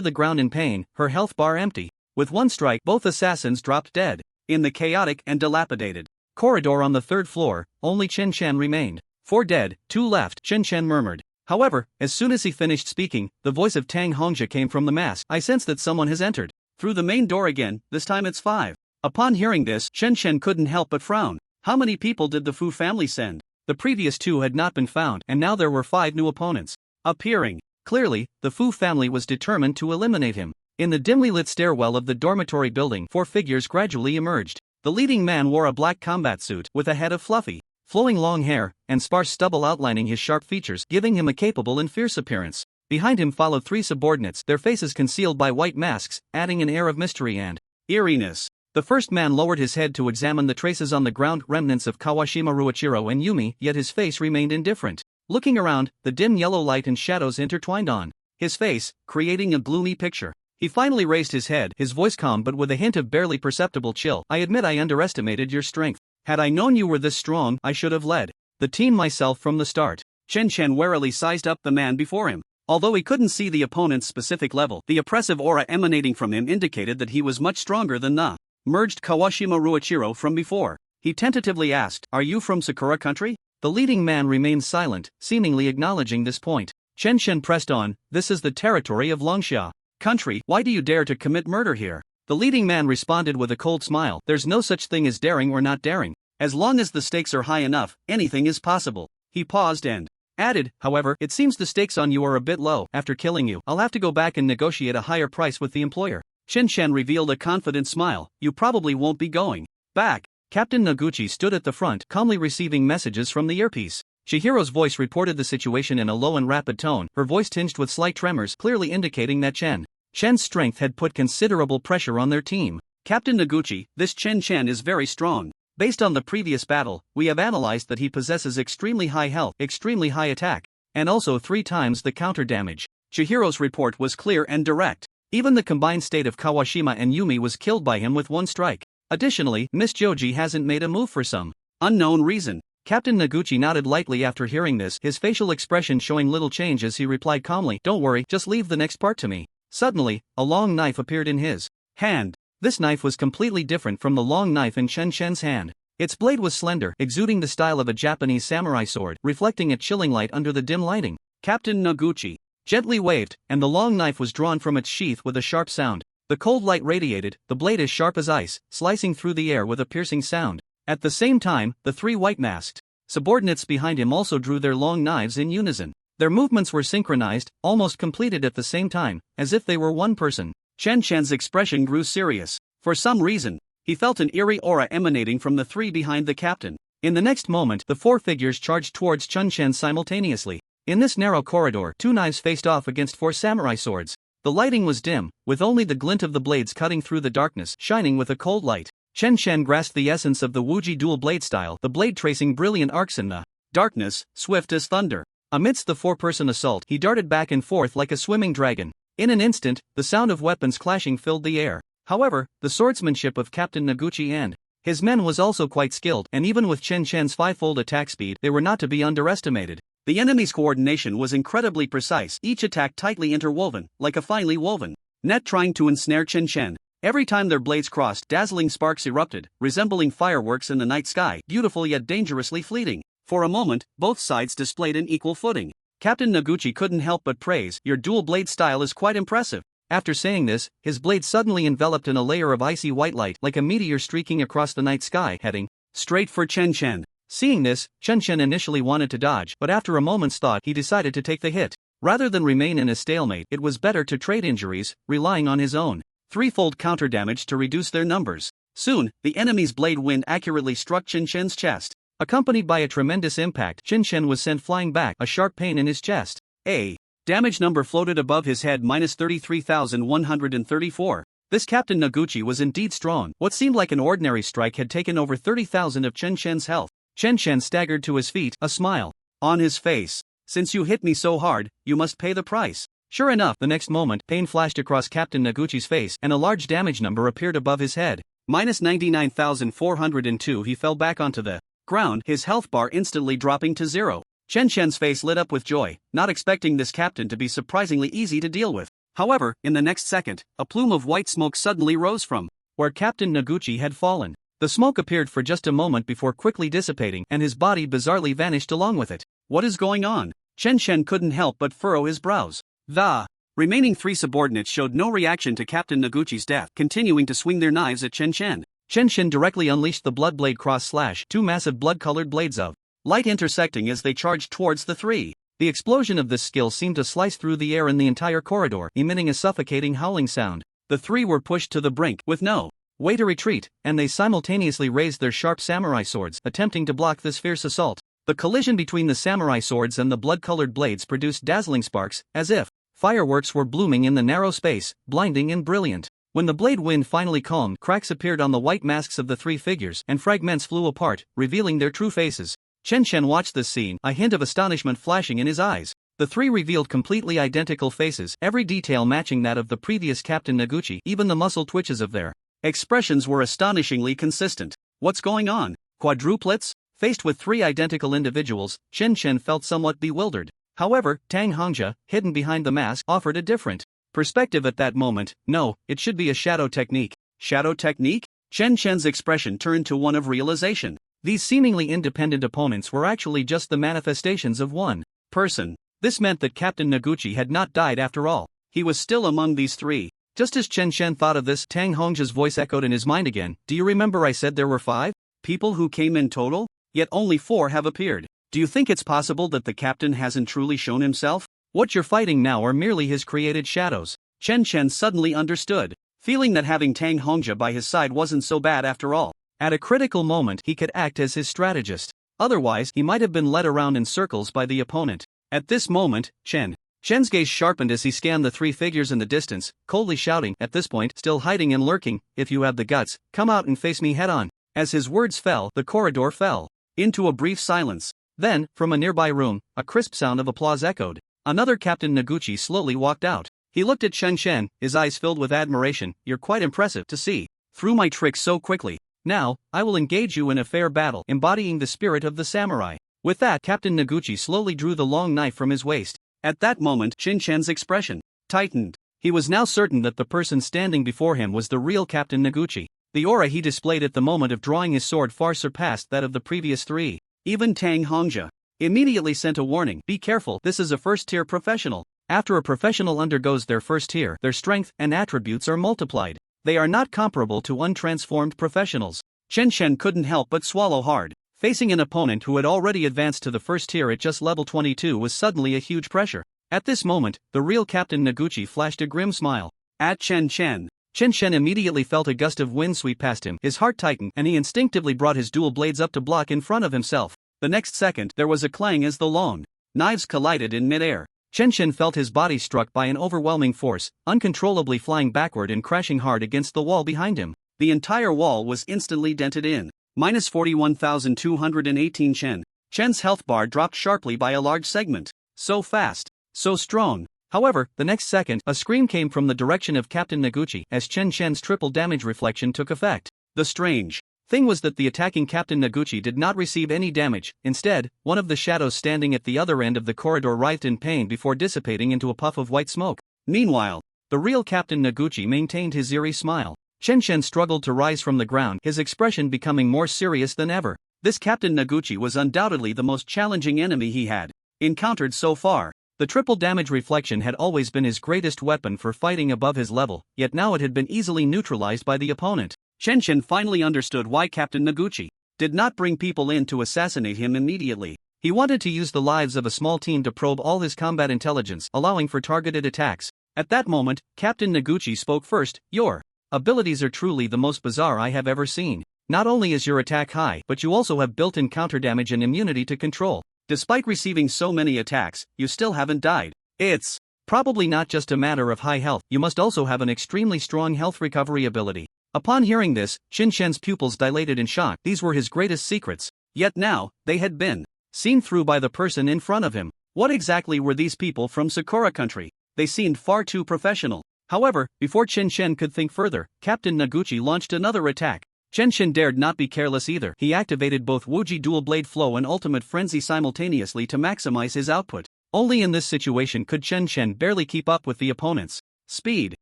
the ground in pain, her health bar empty. With one strike, both assassins dropped dead. In the chaotic and dilapidated corridor on the third floor, only Chen Chen remained. 4 dead, 2 left, Chen Chen murmured. However, as soon as he finished speaking, the voice of Tang Hongxia came from the mask. I sense that someone has entered. Through the main door again, this time it's 5. Upon hearing this, Chen Chen couldn't help but frown. How many people did the Fu family send? The previous 2 had not been found, and now there were 5 new opponents appearing. Clearly, the Fu family was determined to eliminate him. In the dimly lit stairwell of the dormitory building, 4 figures gradually emerged. The leading man wore a black combat suit with a head of fluffy, flowing long hair, and sparse stubble outlining his sharp features, giving him a capable and fierce appearance. Behind him followed 3 subordinates, their faces concealed by white masks, adding an air of mystery and eeriness. The first man lowered his head to examine the traces on the ground, remnants of Kawashima Ruichiro and Yumi, yet his face remained indifferent. Looking around, the dim yellow light and shadows intertwined on his face, creating a gloomy picture. He finally raised his head, his voice calm but with a hint of barely perceptible chill. I admit I underestimated your strength. Had I known you were this strong, I should have led the team myself from the start. Chen Chen warily sized up the man before him. Although he couldn't see the opponent's specific level, the oppressive aura emanating from him indicated that he was much stronger than the merged Kawashima Ruichiro from before. He tentatively asked, "Are you from Sakura country?" The leading man remained silent, seemingly acknowledging this point. Chen Chen pressed on, "This is the territory of Longxia country, why do you dare to commit murder here?" The leading man responded with a cold smile, "There's no such thing as daring or not daring. As long as the stakes are high enough, anything is possible." He paused and added, "However, it seems the stakes on you are a bit low. After killing you, I'll have to go back and negotiate a higher price with the employer." Chen Chen revealed a confident smile, "You probably won't be going back." Captain Noguchi stood at the front, calmly receiving messages from the earpiece. Chihiro's voice reported the situation in a low and rapid tone, her voice tinged with slight tremors, clearly indicating that Chen's strength had put considerable pressure on their team. "Captain Noguchi, this Chen Chen is very strong. Based on the previous battle, we have analyzed that he possesses extremely high health, extremely high attack, and also 3 times the counter damage." Chihiro's report was clear and direct. Even the combined state of Kawashima and Yumi was killed by him with 1 strike. Additionally, Miss Joji hasn't made a move for some unknown reason. Captain Noguchi nodded lightly after hearing this, his facial expression showing little change as he replied calmly, "Don't worry, just leave the next part to me." Suddenly, a long knife appeared in his hand. This knife was completely different from the long knife in Chen Chen's hand. Its blade was slender, exuding the style of a Japanese samurai sword, reflecting a chilling light under the dim lighting. Captain Noguchi gently waved, and the long knife was drawn from its sheath with a sharp sound. The cold light radiated, the blade as sharp as ice, slicing through the air with a piercing sound. At the same time, the 3 white-masked subordinates behind him also drew their long knives in unison. Their movements were synchronized, almost completed at the same time, as if they were one person. Chen Chen's expression grew serious. For some reason, he felt an eerie aura emanating from the 3 behind the captain. In the next moment, the 4 figures charged towards Chen Chen simultaneously. In this narrow corridor, 2 knives faced off against 4 samurai swords. The lighting was dim, with only the glint of the blades cutting through the darkness, shining with a cold light. Chen Chen grasped the essence of the Wuji dual blade style, the blade tracing brilliant arcs in the darkness, swift as thunder. Amidst the 4-person assault, he darted back and forth like a swimming dragon. In an instant, the sound of weapons clashing filled the air. However, the swordsmanship of Captain Noguchi and his men was also quite skilled, and even with Chen Chen's 5-fold attack speed, they were not to be underestimated. The enemy's coordination was incredibly precise, each attack tightly interwoven, like a finely woven net trying to ensnare Chen Chen. Every time their blades crossed, dazzling sparks erupted, resembling fireworks in the night sky, beautiful yet dangerously fleeting. For a moment, both sides displayed an equal footing. Captain Noguchi couldn't help but praise, "Your dual blade style is quite impressive." After saying this, his blade suddenly enveloped in a layer of icy white light, like a meteor streaking across the night sky, heading straight for Chen Chen. Seeing this, Chen Chen initially wanted to dodge, but after a moment's thought he decided to take the hit. Rather than remain in a stalemate, it was better to trade injuries, relying on his own 3-fold counter damage to reduce their numbers. Soon, the enemy's blade wind accurately struck Chen Chen's chest. Accompanied by a tremendous impact, Chen Chen was sent flying back, a sharp pain in his chest. A damage number floated above his head minus 33,134. This Captain Noguchi was indeed strong. What seemed like an ordinary strike had taken over 30,000 of Chen Shen's health. Chen Shen staggered to his feet, a smile on his face. Since you hit me so hard, you must pay the price. Sure enough, the next moment, pain flashed across Captain Noguchi's face and a large damage number appeared above his head. Minus 99,402. He fell back onto the ground, his health bar instantly dropping to 0. Chen Shen's face lit up with joy, not expecting this captain to be surprisingly easy to deal with. However, in the next second, a plume of white smoke suddenly rose from where Captain Noguchi had fallen. The smoke appeared for just a moment before quickly dissipating and his body bizarrely vanished along with it. What is going on? Chen Shen couldn't help but furrow his brows. The remaining 3 subordinates showed no reaction to Captain Noguchi's death, continuing to swing their knives at Chen Shen. Chen Shen directly unleashed the Bloodblade cross-slash, 2 massive blood-colored blades of light intersecting as they charged towards the 3. The explosion of this skill seemed to slice through the air in the entire corridor, emitting a suffocating howling sound. The 3 were pushed to the brink, with no way to retreat, and they simultaneously raised their sharp samurai swords, attempting to block this fierce assault. The collision between the samurai swords and the blood-colored blades produced dazzling sparks, as if fireworks were blooming in the narrow space, blinding and brilliant. When the blade wind finally calmed, cracks appeared on the white masks of the 3 figures, and fragments flew apart, revealing their true faces. Chen Shen watched this scene, a hint of astonishment flashing in his eyes. The 3 revealed completely identical faces, every detail matching that of the previous Captain Noguchi. Even the muscle twitches of their expressions were astonishingly consistent. What's going on? Quadruplets? Faced with 3 identical individuals, Chen Shen felt somewhat bewildered. However, Tang Hongzhi, hidden behind the mask, offered a different perspective at that moment. No, it should be a shadow technique. Shadow technique? Chen Shen's expression turned to one of realization. These seemingly independent opponents were actually just the manifestations of one person. This meant that Captain Noguchi had not died after all. He was still among these 3. Just as Chen Shen thought of this, Tang Hongzhi's voice echoed in his mind again. Do you remember I said there were 5 people who came in total? Yet only 4 have appeared. Do you think it's possible that the captain hasn't truly shown himself? What you're fighting now are merely his created shadows. Chen Shen suddenly understood, feeling that having Tang Hongzhi by his side wasn't so bad after all. At a critical moment, he could act as his strategist. Otherwise, he might have been led around in circles by the opponent. At this moment, Shen's gaze sharpened as he scanned the 3 figures in the distance, coldly shouting, at this point, still hiding and lurking, if you have the guts, come out and face me head-on. As his words fell, the corridor fell into a brief silence. Then, from a nearby room, a crisp sound of applause echoed. Another Captain Noguchi slowly walked out. He looked at Chen Shen, his eyes filled with admiration. You're quite impressive to see through my tricks so quickly. Now, I will engage you in a fair battle, embodying the spirit of the samurai. With that, Captain Noguchi slowly drew the long knife from his waist. At that moment, Chen Shen's expression tightened. He was now certain that the person standing before him was the real Captain Noguchi. The aura he displayed at the moment of drawing his sword far surpassed that of the previous 3. Even Tang Hongzhi immediately sent a warning. Be careful, this is a first-tier professional. After a professional undergoes their first tier, their strength and attributes are multiplied. They are not comparable to untransformed professionals. Chen Shen couldn't help but swallow hard. Facing an opponent who had already advanced to the first tier at just level 22 was suddenly a huge pressure. At this moment, the real Captain Noguchi flashed a grim smile at Chen Shen. Chen Shen immediately felt a gust of wind sweep past him. His heart tightened, and he instinctively brought his dual blades up to block in front of himself. The next second, there was a clang as the long knives collided in midair. Chen Shen felt his body struck by an overwhelming force, uncontrollably flying backward and crashing hard against the wall behind him. The entire wall was instantly dented in. Minus 41,218 Chen. Chen's health bar dropped sharply by a large segment. So fast. So strong. However, the next second, a scream came from the direction of Captain Noguchi as Chen Shen's triple damage reflection took effect. The strange thing was that the attacking Captain Noguchi did not receive any damage. Instead, one of the shadows standing at the other end of the corridor writhed in pain before dissipating into a puff of white smoke. Meanwhile, the real Captain Noguchi maintained his eerie smile. Chen Shen struggled to rise from the ground, his expression becoming more serious than ever. This Captain Noguchi was undoubtedly the most challenging enemy he had encountered so far. The triple damage reflection had always been his greatest weapon for fighting above his level, yet now it had been easily neutralized by the opponent. Chen Shen finally understood why Captain Noguchi did not bring people in to assassinate him immediately. He wanted to use the lives of a small team to probe all his combat intelligence, allowing for targeted attacks. At that moment, Captain Noguchi spoke first. Your abilities are truly the most bizarre I have ever seen. Not only is your attack high, but you also have built-in counter damage and immunity to control. Despite receiving so many attacks, you still haven't died. It's Probably not just a matter of high health, you must also have an extremely strong health recovery ability. Upon hearing this, Qin Shen's pupils dilated in shock. These were his greatest secrets. Yet now, they had been seen through by the person in front of him. What exactly were these people from Sakura country? They seemed far too professional. However, before Qin Shen could think further, Captain Noguchi launched another attack. Qin Shen dared not be careless either. He activated both Wuji Dual Blade Flow and Ultimate Frenzy simultaneously to maximize his output. Only in this situation could Qin Shen barely keep up with the opponent's speed.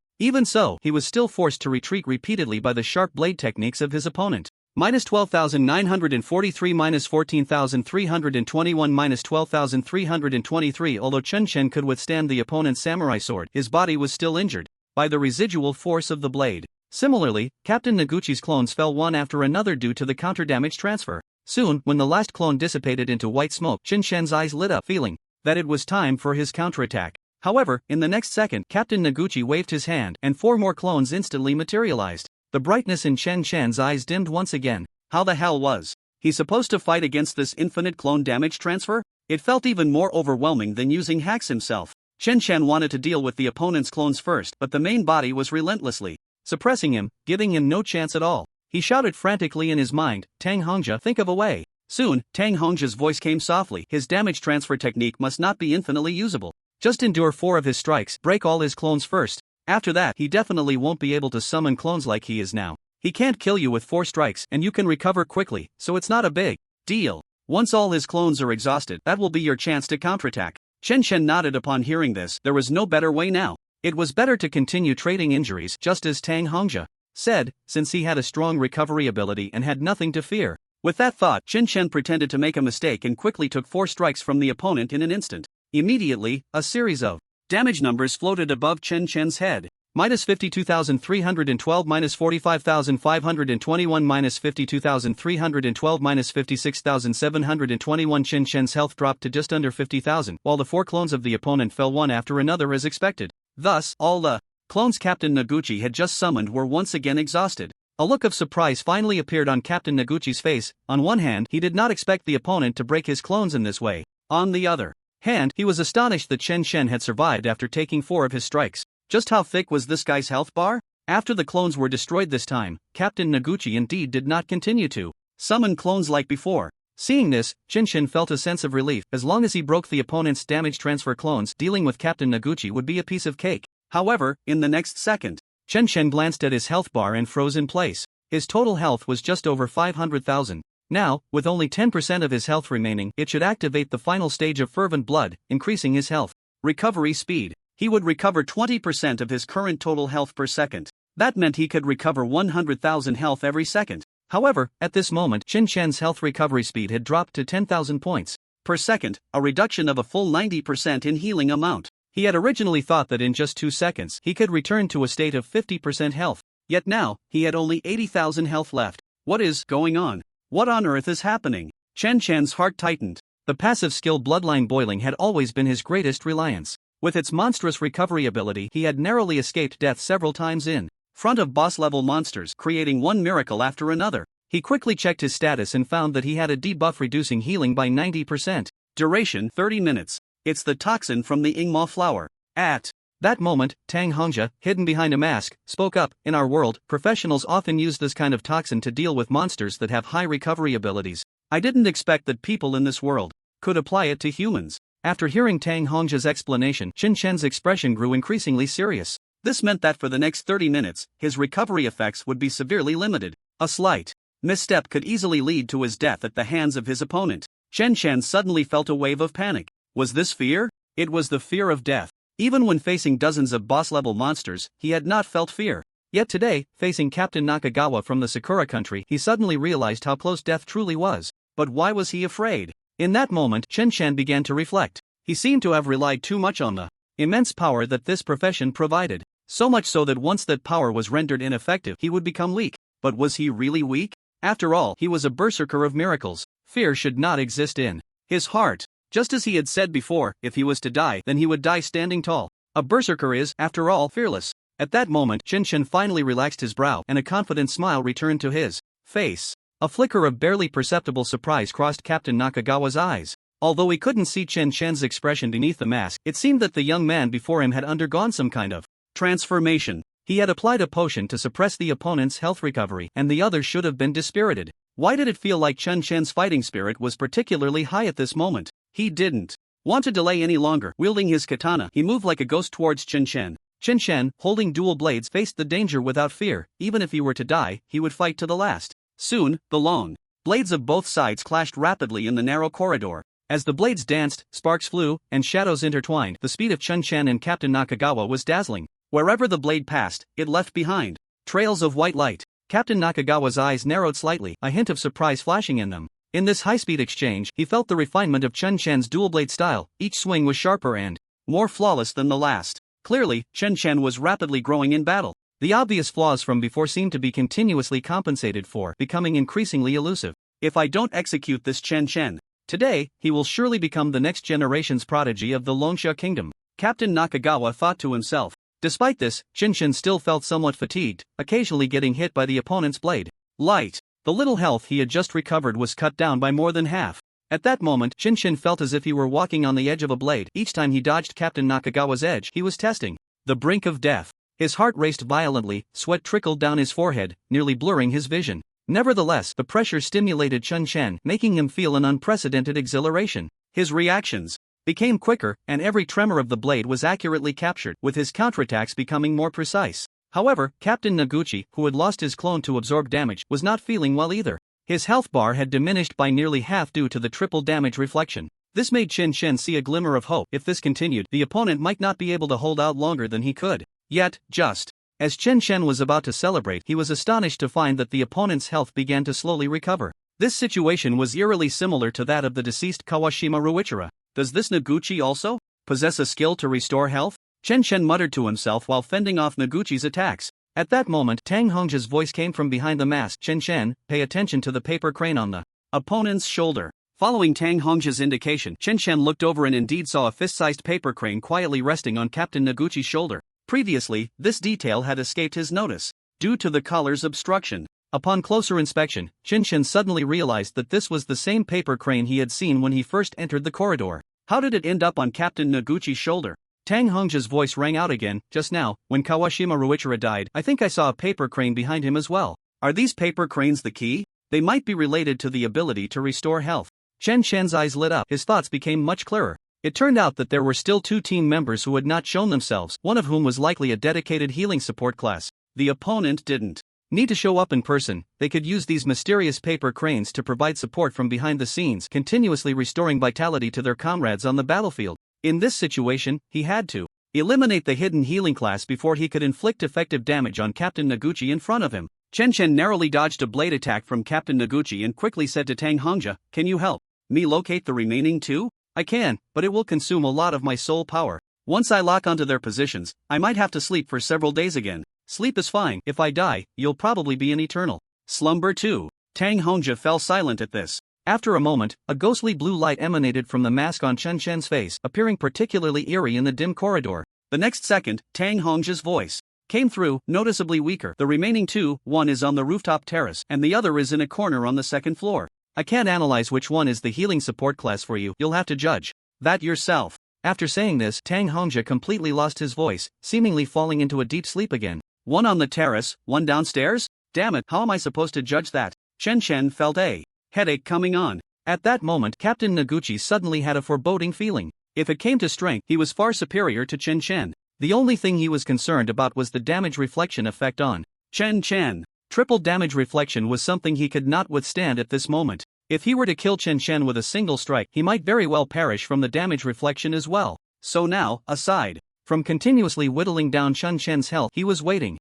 Even so, he was still forced to retreat repeatedly by the sharp blade techniques of his opponent. -12,943 -14,321 -12,323. Although Qin Shen could withstand the opponent's samurai sword, his body was still injured by the residual force of the blade. Similarly, Captain Noguchi's clones fell one after another due to the counter-damage transfer. Soon, when the last clone dissipated into white smoke, Qin Shen's eyes lit up, feeling that it was time for his counterattack. However, in the next second, Captain Noguchi waved his hand, and 4 more clones instantly materialized. The brightness in Qin Shen's eyes dimmed once again. How the hell was he supposed to fight against this infinite clone damage transfer? It felt even more overwhelming than using hacks himself. Qin Shen wanted to deal with the opponent's clones first, but the main body was relentlessly suppressing him, giving him no chance at all. He shouted frantically in his mind, "Tang Hongzhi, think of a way." Soon, Tang Hongzhi's voice came softly. His damage transfer technique must not be infinitely usable. Just endure 4 of his strikes, break all his clones first. After that, he definitely won't be able to summon clones like he is now. He can't kill you with 4 strikes, and you can recover quickly, so it's not a big deal. Once all his clones are exhausted, that will be your chance to counterattack. Qin Shen nodded upon hearing this. There was no better way now. It was better to continue trading injuries, just as Tang Hongzhi said, since he had a strong recovery ability and had nothing to fear. With that thought, Qin Shen pretended to make a mistake and quickly took 4 strikes from the opponent in an instant. Immediately, a series of damage numbers floated above Qin Shen's head. -52,312 -45,521 -52,312 -56,721. Qin Shen's health dropped to just under 50,000, while the 4 clones of the opponent fell one after another as expected. Thus, all the clones Captain Noguchi had just summoned were once again exhausted. A look of surprise finally appeared on Captain Noguchi's face. On one hand, he did not expect the opponent to break his clones in this way. On the other hand, he was astonished that Qin Shen had survived after taking 4 of his strikes. Just how thick was this guy's health bar? After the clones were destroyed this time, Captain Noguchi indeed did not continue to summon clones like before. Seeing this, Qin Shen felt a sense of relief. As long as he broke the opponent's damage transfer clones, dealing with Captain Noguchi would be a piece of cake. However, in the next second, Qin Shen glanced at his health bar and froze in place. His total health was just over 500,000. Now, with only 10% of his health remaining, it should activate the final stage of Fervent Blood, increasing his health recovery speed. He would recover 20% of his current total health per second. That meant he could recover 100,000 health every second. However, at this moment, Qin Shen's health recovery speed had dropped to 10,000 points per second, a reduction of a full 90% in healing amount. He had originally thought that in just 2 seconds, he could return to a state of 50% health. Yet now, he had only 80,000 health left. What is going on? What on earth is happening? Qin Shen's heart tightened. The passive skill Bloodline Boiling had always been his greatest reliance. With its monstrous recovery ability, he had narrowly escaped death several times in front of boss-level monsters, creating one miracle after another. He quickly checked his status and found that he had a debuff reducing healing by 90%. Duration 30 minutes. It's the toxin from the Ingma flower. At that moment, Tang Hongzhi, hidden behind a mask, spoke up. In our world, professionals often use this kind of toxin to deal with monsters that have high recovery abilities. I didn't expect that people in this world could apply it to humans. After hearing Tang Hongzhi's explanation, Qin Shen's expression grew increasingly serious. This meant that for the next 30 minutes, his recovery effects would be severely limited. A slight misstep could easily lead to his death at the hands of his opponent. Qin Shen suddenly felt a wave of panic. Was this fear? It was the fear of death. Even when facing dozens of boss-level monsters, he had not felt fear. Yet today, facing Captain Nakagawa from the Sakura country, he suddenly realized how close death truly was. But why was he afraid? In that moment, Qin Shen began to reflect. He seemed to have relied too much on the immense power that this profession provided. So much so that once that power was rendered ineffective, he would become weak. But was he really weak? After all, he was a berserker of miracles. Fear should not exist in his heart. Just as he had said before, if he was to die, then he would die standing tall. A berserker is, after all, fearless. At that moment, Qin Shen finally relaxed his brow, and a confident smile returned to his face. A flicker of barely perceptible surprise crossed Captain Nakagawa's eyes. Although he couldn't see Chen Chen's expression beneath the mask, it seemed that the young man before him had undergone some kind of transformation. He had applied a potion to suppress the opponent's health recovery, and the others should have been dispirited. Why did it feel like Chen Chen's fighting spirit was particularly high at this moment? He didn't want to delay any longer. Wielding his katana, he moved like a ghost towards Chen Chen. Chen Chen, holding dual blades, faced the danger without fear. Even if he were to die, he would fight to the last. Soon, the long blades of both sides clashed rapidly in the narrow corridor. As the blades danced, sparks flew, and shadows intertwined. The speed of Chen Chen and Captain Nakagawa was dazzling. Wherever the blade passed, it left behind trails of white light. Captain Nakagawa's eyes narrowed slightly, a hint of surprise flashing in them. In this high-speed exchange, he felt the refinement of Chen Chen's dual blade style. Each swing was sharper and more flawless than the last. Clearly, Chen Chen was rapidly growing in battle. The obvious flaws from before seemed to be continuously compensated for, becoming increasingly elusive. If I don't execute this Chen Chen today, he will surely become the next generation's prodigy of the Longsha Kingdom, Captain Nakagawa thought to himself. Despite this, Chen Chen still felt somewhat fatigued, occasionally getting hit by the opponent's blade. Light. The little health he had just recovered was cut down by more than half. At that moment, Chen Chen felt as if he were walking on the edge of a blade. Each time he dodged Captain Nakagawa's edge, he was testing the brink of death. His heart raced violently, sweat trickled down his forehead, nearly blurring his vision. Nevertheless, the pressure stimulated Chen Chen, making him feel an unprecedented exhilaration. His reactions became quicker, and every tremor of the blade was accurately captured, with his counterattacks becoming more precise. However, Captain Noguchi, who had lost his clone to absorb damage, was not feeling well either. His health bar had diminished by nearly half due to the triple damage reflection. This made Chen Chen see a glimmer of hope. If this continued, the opponent might not be able to hold out longer than he could. Yet, just as Chen Chen was about to celebrate, he was astonished to find that the opponent's health began to slowly recover. This situation was eerily similar to that of the deceased Kawashima Ruichira. Does this Noguchi also possess a skill to restore health? Chen Chen muttered to himself while fending off Noguchi's attacks. At that moment, Tang Hongjia's voice came from behind the mask. Chen Chen, pay attention to the paper crane on the opponent's shoulder. Following Tang Hongjia's indication, Chen Chen looked over and indeed saw a fist-sized paper crane quietly resting on Captain Noguchi's shoulder. Previously, this detail had escaped his notice due to the collar's obstruction. Upon closer inspection, Chen Chen suddenly realized that this was the same paper crane he had seen when he first entered the corridor. How did it end up on Captain Noguchi's shoulder? Tang Hongjia's voice rang out again. Just now, when Kawashima Ruichira died, I think I saw a paper crane behind him as well. Are these paper cranes the key? They might be related to the ability to restore health. Chen Chen's eyes lit up. His thoughts became much clearer. It turned out that there were still 2 team members who had not shown themselves, one of whom was likely a dedicated healing support class. The opponent didn't need to show up in person. They could use these mysterious paper cranes to provide support from behind the scenes, continuously restoring vitality to their comrades on the battlefield. In this situation, he had to eliminate the hidden healing class before he could inflict effective damage on Captain Noguchi in front of him. Chen Chen narrowly dodged a blade attack from Captain Noguchi and quickly said to Tang Hongjia, "Can you help me locate the remaining 2? I can, but it will consume a lot of my soul power. Once I lock onto their positions, I might have to sleep for several days again." "Sleep is fine. If I die, you'll probably be in eternal slumber too." Tang Hongjia fell silent at this. After a moment, a ghostly blue light emanated from the mask on Chen Chen's face, appearing particularly eerie in the dim corridor. The next second, Tang Hongjia's voice came through, noticeably weaker. "The remaining 2, one is on the rooftop terrace, and the other is in a corner on the 2nd floor. I can't analyze which one is the healing support class for you. You'll have to judge that yourself." After saying this, Tang Hongjia completely lost his voice, seemingly falling into a deep sleep again. "One on the terrace, one downstairs? Damn it, how am I supposed to judge that?" Chen Chen felt a headache coming on. At that moment, Captain Noguchi suddenly had a foreboding feeling. If it came to strength, he was far superior to Chen Chen. The only thing he was concerned about was the damage reflection effect on Chen Chen. Triple damage reflection was something he could not withstand at this moment. If he were to kill Chen Chen with a single strike, he might very well perish from the damage reflection as well. So now, aside from continuously whittling down Chen Chen's health, he was waiting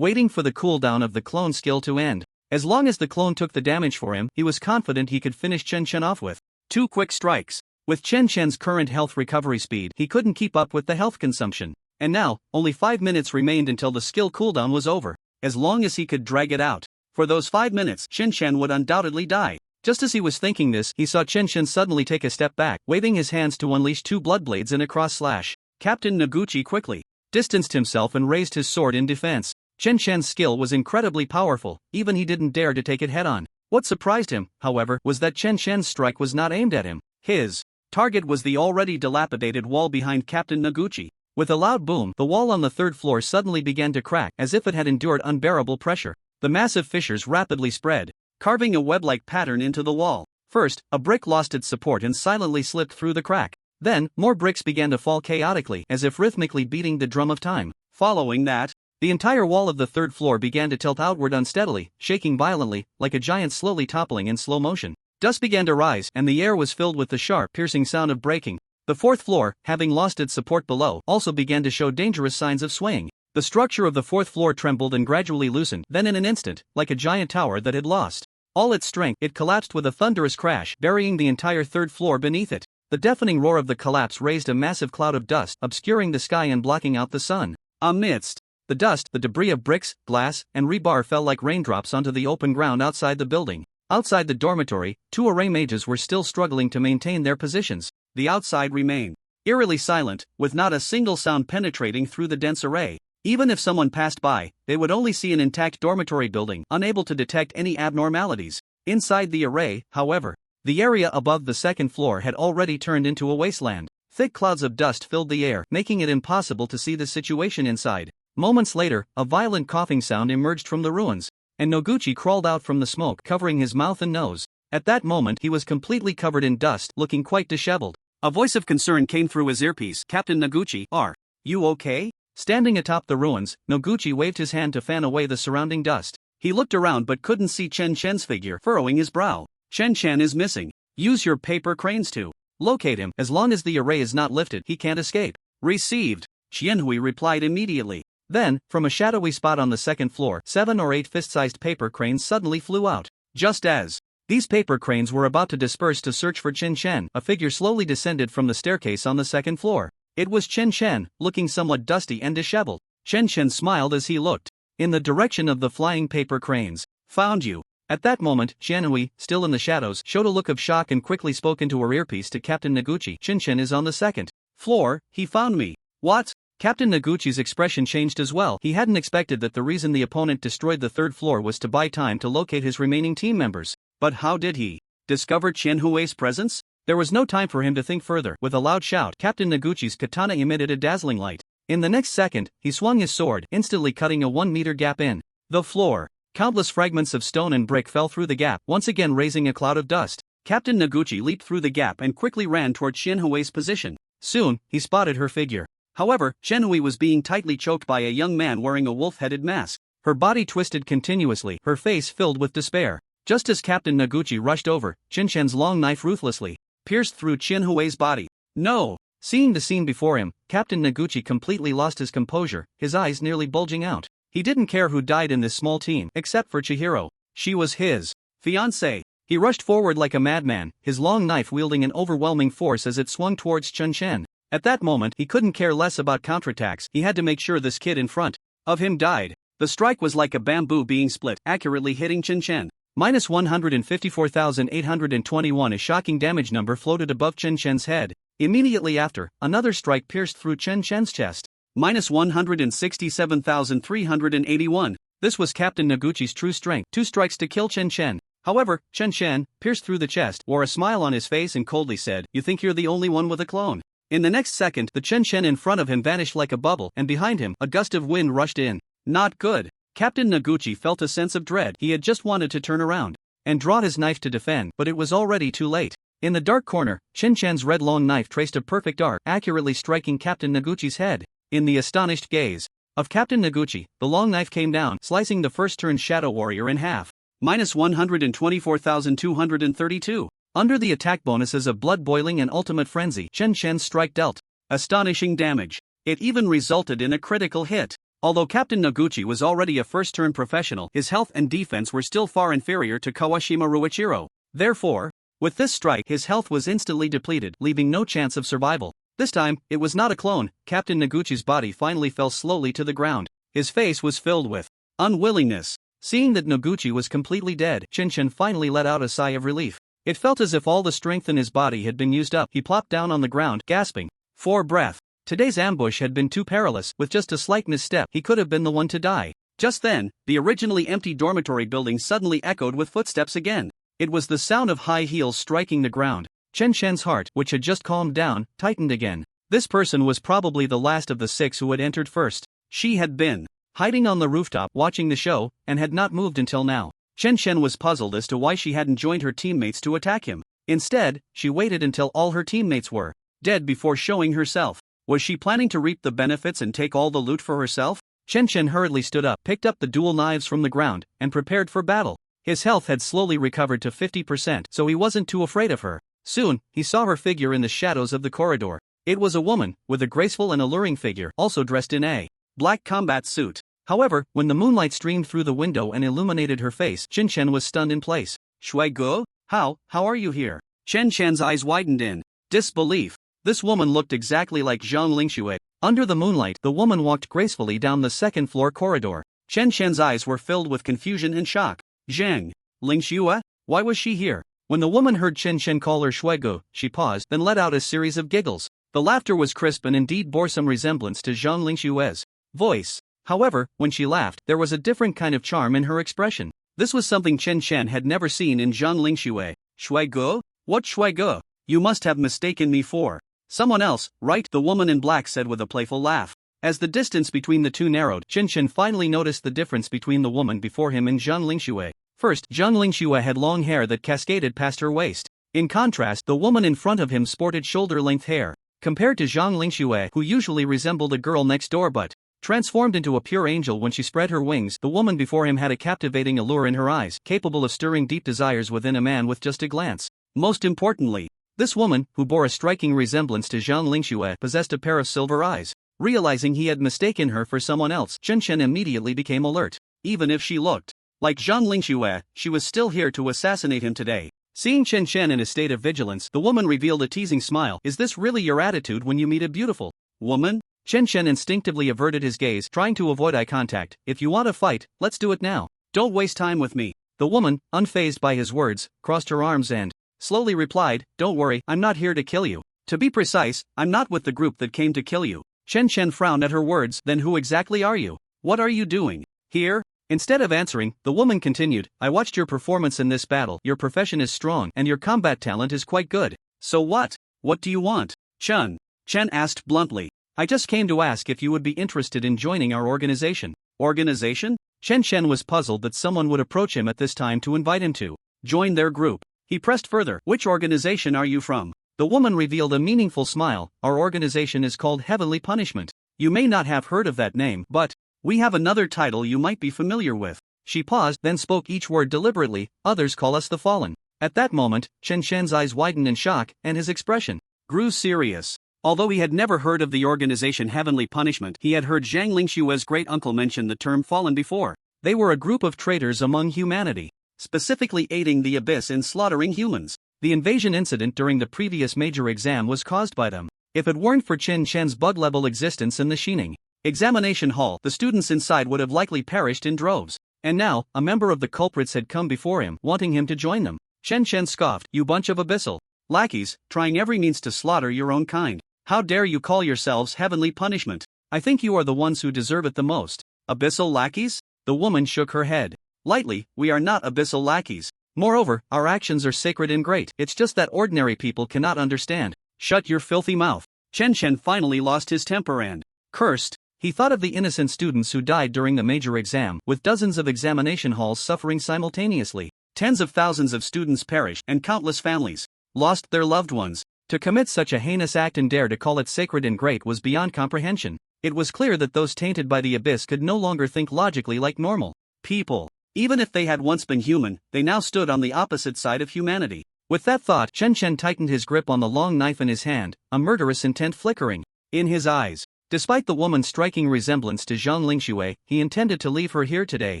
for the cooldown of the clone skill to end. As long as the clone took the damage for him, he was confident he could finish Chen Chen off with 2 quick strikes. With Chen Chen's current health recovery speed, he couldn't keep up with the health consumption. And now, only 5 minutes remained until the skill cooldown was over. As long as he could drag it out for those 5 minutes, Chen Chen would undoubtedly die. Just as he was thinking this, he saw Chen Chen suddenly take a step back, waving his hands to unleash 2 blood blades in a cross slash. Captain Noguchi quickly distanced himself and raised his sword in defense. Chen Chen's skill was incredibly powerful, even he didn't dare to take it head-on. What surprised him, however, was that Chen Chen's strike was not aimed at him. His Target was the already dilapidated wall behind Captain Noguchi. With a loud boom, the wall on the third floor suddenly began to crack as if it had endured unbearable pressure. The massive fissures rapidly spread, carving a web-like pattern into the wall. First, a brick lost its support and silently slipped through the crack. Then, more bricks began to fall chaotically as if rhythmically beating the drum of time. Following that, the entire wall of the third floor began to tilt outward unsteadily, shaking violently, like a giant slowly toppling in slow motion. Dust began to rise and the air was filled with the sharp, piercing sound of breaking. The fourth floor, having lost its support below, also began to show dangerous signs of swaying. The structure of the fourth floor trembled and gradually loosened, then in an instant, like a giant tower that had lost all its strength, it collapsed with a thunderous crash, burying the entire third floor beneath it. The deafening roar of the collapse raised a massive cloud of dust, obscuring the sky and blocking out the sun. Amidst the dust, the debris of bricks, glass, and rebar fell like raindrops onto the open ground outside the building. Outside the dormitory, 2 array mages were still struggling to maintain their positions. The outside remained eerily silent, with not a single sound penetrating through the dense array. Even if someone passed by, they would only see an intact dormitory building, unable to detect any abnormalities. Inside the array, however, the area above the second floor had already turned into a wasteland. Thick clouds of dust filled the air, making it impossible to see the situation inside. Moments later, a violent coughing sound emerged from the ruins, and Noguchi crawled out from the smoke, covering his mouth and nose. At that moment, he was completely covered in dust, looking quite disheveled. A voice of concern came through his earpiece. "Captain Noguchi, are you okay?" Standing atop the ruins, Noguchi waved his hand to fan away the surrounding dust. He looked around but couldn't see Chen Chen's figure, furrowing his brow. "Chen Chen is missing. Use your paper cranes to locate him. As long as the array is not lifted, he can't escape." "Received," Qianhui replied immediately. Then, from a shadowy spot on the second floor, 7 or 8 fist-sized paper cranes suddenly flew out. Just as these paper cranes were about to disperse to search for Chen Chen, a figure slowly descended from the staircase on the second floor. It was Chen Chen, looking somewhat dusty and disheveled. Chen Chen smiled as he looked in the direction of the flying paper cranes. "Found you." At that moment, Qianhui, still in the shadows, showed a look of shock and quickly spoke into her earpiece to Captain Noguchi. "Chen Chen is on the second floor. He found me." "What?" Captain Noguchi's expression changed as well. He hadn't expected that the reason the opponent destroyed the third floor was to buy time to locate his remaining team members. But how did he discover Qianhui's presence? There was no time for him to think further. With a loud shout, Captain Noguchi's katana emitted a dazzling light. In the next second, he swung his sword, instantly cutting a 1-meter gap in the floor. Countless fragments of stone and brick fell through the gap, once again raising a cloud of dust. Captain Noguchi leaped through the gap and quickly ran toward Qianhui's position. Soon, he spotted her figure. However, Qianhui was being tightly choked by a young man wearing a wolf-headed mask. Her body twisted continuously, her face filled with despair. Just as Captain Noguchi rushed over, Chen Chen's long knife ruthlessly pierced through Qianhui's body. "No!" Seeing the scene before him, Captain Noguchi completely lost his composure, his eyes nearly bulging out. He didn't care who died in this small team, except for Chihiro. She was his fiancée. He rushed forward like a madman, his long knife wielding an overwhelming force as it swung towards Chen Chen. At that moment, he couldn't care less about counterattacks. He had to make sure this kid in front of him died. The strike was like a bamboo being split, accurately hitting Chen Chen. -154,821. A shocking damage number floated above Chen Chen's head. Immediately after, another strike pierced through Chen Chen's chest. -167,381. This was Captain Noguchi's true strength. 2 strikes to kill Chen Chen. However, Chen Chen, pierced through the chest, wore a smile on his face and coldly said, "You think you're the only one with a clone?" In the next second, the Chen Chen in front of him vanished like a bubble, and behind him, a gust of wind rushed in. Not good. Captain Noguchi felt a sense of dread. He had just wanted to turn around and draw his knife to defend, but it was already too late. In the dark corner, Chen Chen's red long knife traced a perfect arc, accurately striking Captain Noguchi's head. In the astonished gaze of Captain Noguchi, the long knife came down, slicing the first-turn Shadow Warrior in half. -124,232. Under the attack bonuses of Blood Boiling and Ultimate Frenzy, Chen Chen's strike dealt astonishing damage. It even resulted in a critical hit. Although Captain Noguchi was already a first-turn professional, his health and defense were still far inferior to Kawashima Ruichiro. Therefore, with this strike, his health was instantly depleted, leaving no chance of survival. This time, it was not a clone. Captain Noguchi's body finally fell slowly to the ground. His face was filled with unwillingness. Seeing that Noguchi was completely dead, Chen Chen finally let out a sigh of relief. It felt as if all the strength in his body had been used up. He plopped down on the ground, gasping for breath. Today's ambush had been too perilous. With just a slight misstep, he could have been the one to die. Just then, the originally empty dormitory building suddenly echoed with footsteps again. It was the sound of high heels striking the ground. Chen Shen's heart, which had just calmed down, tightened again. This person was probably the last of the 6 who had entered first. She had been hiding on the rooftop watching the show, and had not moved until now. Chen Shen was puzzled as to why she hadn't joined her teammates to attack him. Instead, she waited until all her teammates were dead before showing herself. Was she planning to reap the benefits and take all the loot for herself? Chen Shen hurriedly stood up, picked up the dual knives from the ground, and prepared for battle. His health had slowly recovered to 50%, so he wasn't too afraid of her. Soon, he saw her figure in the shadows of the corridor. It was a woman, with a graceful and alluring figure, also dressed in a black combat suit. However, when the moonlight streamed through the window and illuminated her face, Chen Shen was stunned in place. Shui Guo? How are you here? Chen Shen's eyes widened in disbelief. This woman looked exactly like Zhang Lingxue. Under the moonlight, the woman walked gracefully down the second-floor corridor. Chen Shen's eyes were filled with confusion and shock. Zhang Lingxue? Why was she here? When the woman heard Chen Shen call her Shui Guo, she paused, then let out a series of giggles. The laughter was crisp and indeed bore some resemblance to Zhang Lingxue's voice. However, when she laughed, there was a different kind of charm in her expression. This was something Chen Shen had never seen in Zhang Lingxue. Shui Guo? What Shui Guo? You must have mistaken me for someone else, right? The woman in black said with a playful laugh. As the distance between the two narrowed, Chen Shen finally noticed the difference between the woman before him and Zhang Lingxue. First, Zhang Lingxue had long hair that cascaded past her waist. In contrast, the woman in front of him sported shoulder-length hair. Compared to Zhang Lingxue, who usually resembled a girl next door but transformed into a pure angel when she spread her wings, the woman before him had a captivating allure in her eyes, capable of stirring deep desires within a man with just a glance. Most importantly, this woman, who bore a striking resemblance to Zhang Lingxue, possessed a pair of silver eyes. Realizing he had mistaken her for someone else, Chen Shen immediately became alert. Even if she looked like Zhang Lingxue, she was still here to assassinate him today. Seeing Chen Shen in a state of vigilance, the woman revealed a teasing smile. Is this really your attitude when you meet a beautiful woman? Chen Shen instinctively averted his gaze, trying to avoid eye contact. If you want to fight, let's do it now. Don't waste time with me. The woman, unfazed by his words, crossed her arms and slowly replied, don't worry, I'm not here to kill you. To be precise, I'm not with the group that came to kill you. Chen Shen frowned at her words. Then who exactly are you? What are you doing here? Instead of answering, the woman continued, I watched your performance in this battle. Your profession is strong and your combat talent is quite good. So what? What do you want? Chen asked bluntly. I just came to ask if you would be interested in joining our organization. Organization? Chen Shen was puzzled that someone would approach him at this time to invite him to join their group. He pressed further, which organization are you from? The woman revealed a meaningful smile. Our organization is called Heavenly Punishment. You may not have heard of that name, but we have another title you might be familiar with. She paused, then spoke each word deliberately. Others call us the Fallen. At that moment, Chen Shen's eyes widened in shock, and his expression grew serious. Although he had never heard of the organization Heavenly Punishment, he had heard Zhang Lingxue's great-uncle mention the term Fallen before. They were a group of traitors among humanity, specifically aiding the Abyss in slaughtering humans. The invasion incident during the previous major exam was caused by them. If it weren't for Chen Shen's bug-level existence in the Shining examination hall, the students inside would have likely perished in droves. And now, a member of the culprits had come before him, wanting him to join them. Chen Shen scoffed, you bunch of abyssal lackeys, trying every means to slaughter your own kind. How dare you call yourselves Heavenly Punishment? I think you are the ones who deserve it the most. Abyssal lackeys? The woman shook her head. Lightly, we are not abyssal lackeys. Moreover, our actions are sacred and great. It's just that ordinary people cannot understand. Shut your filthy mouth. Chen Shen finally lost his temper and cursed. He thought of the innocent students who died during the major exam, with dozens of examination halls suffering simultaneously. Tens of thousands of students perished, and countless families lost their loved ones. To commit such a heinous act and dare to call it sacred and great was beyond comprehension. It was clear that those tainted by the abyss could no longer think logically like normal people. Even if they had once been human, they now stood on the opposite side of humanity. With that thought, Chen Shen tightened his grip on the long knife in his hand, a murderous intent flickering in his eyes. Despite the woman's striking resemblance to Zhang Lingxue, he intended to leave her here today.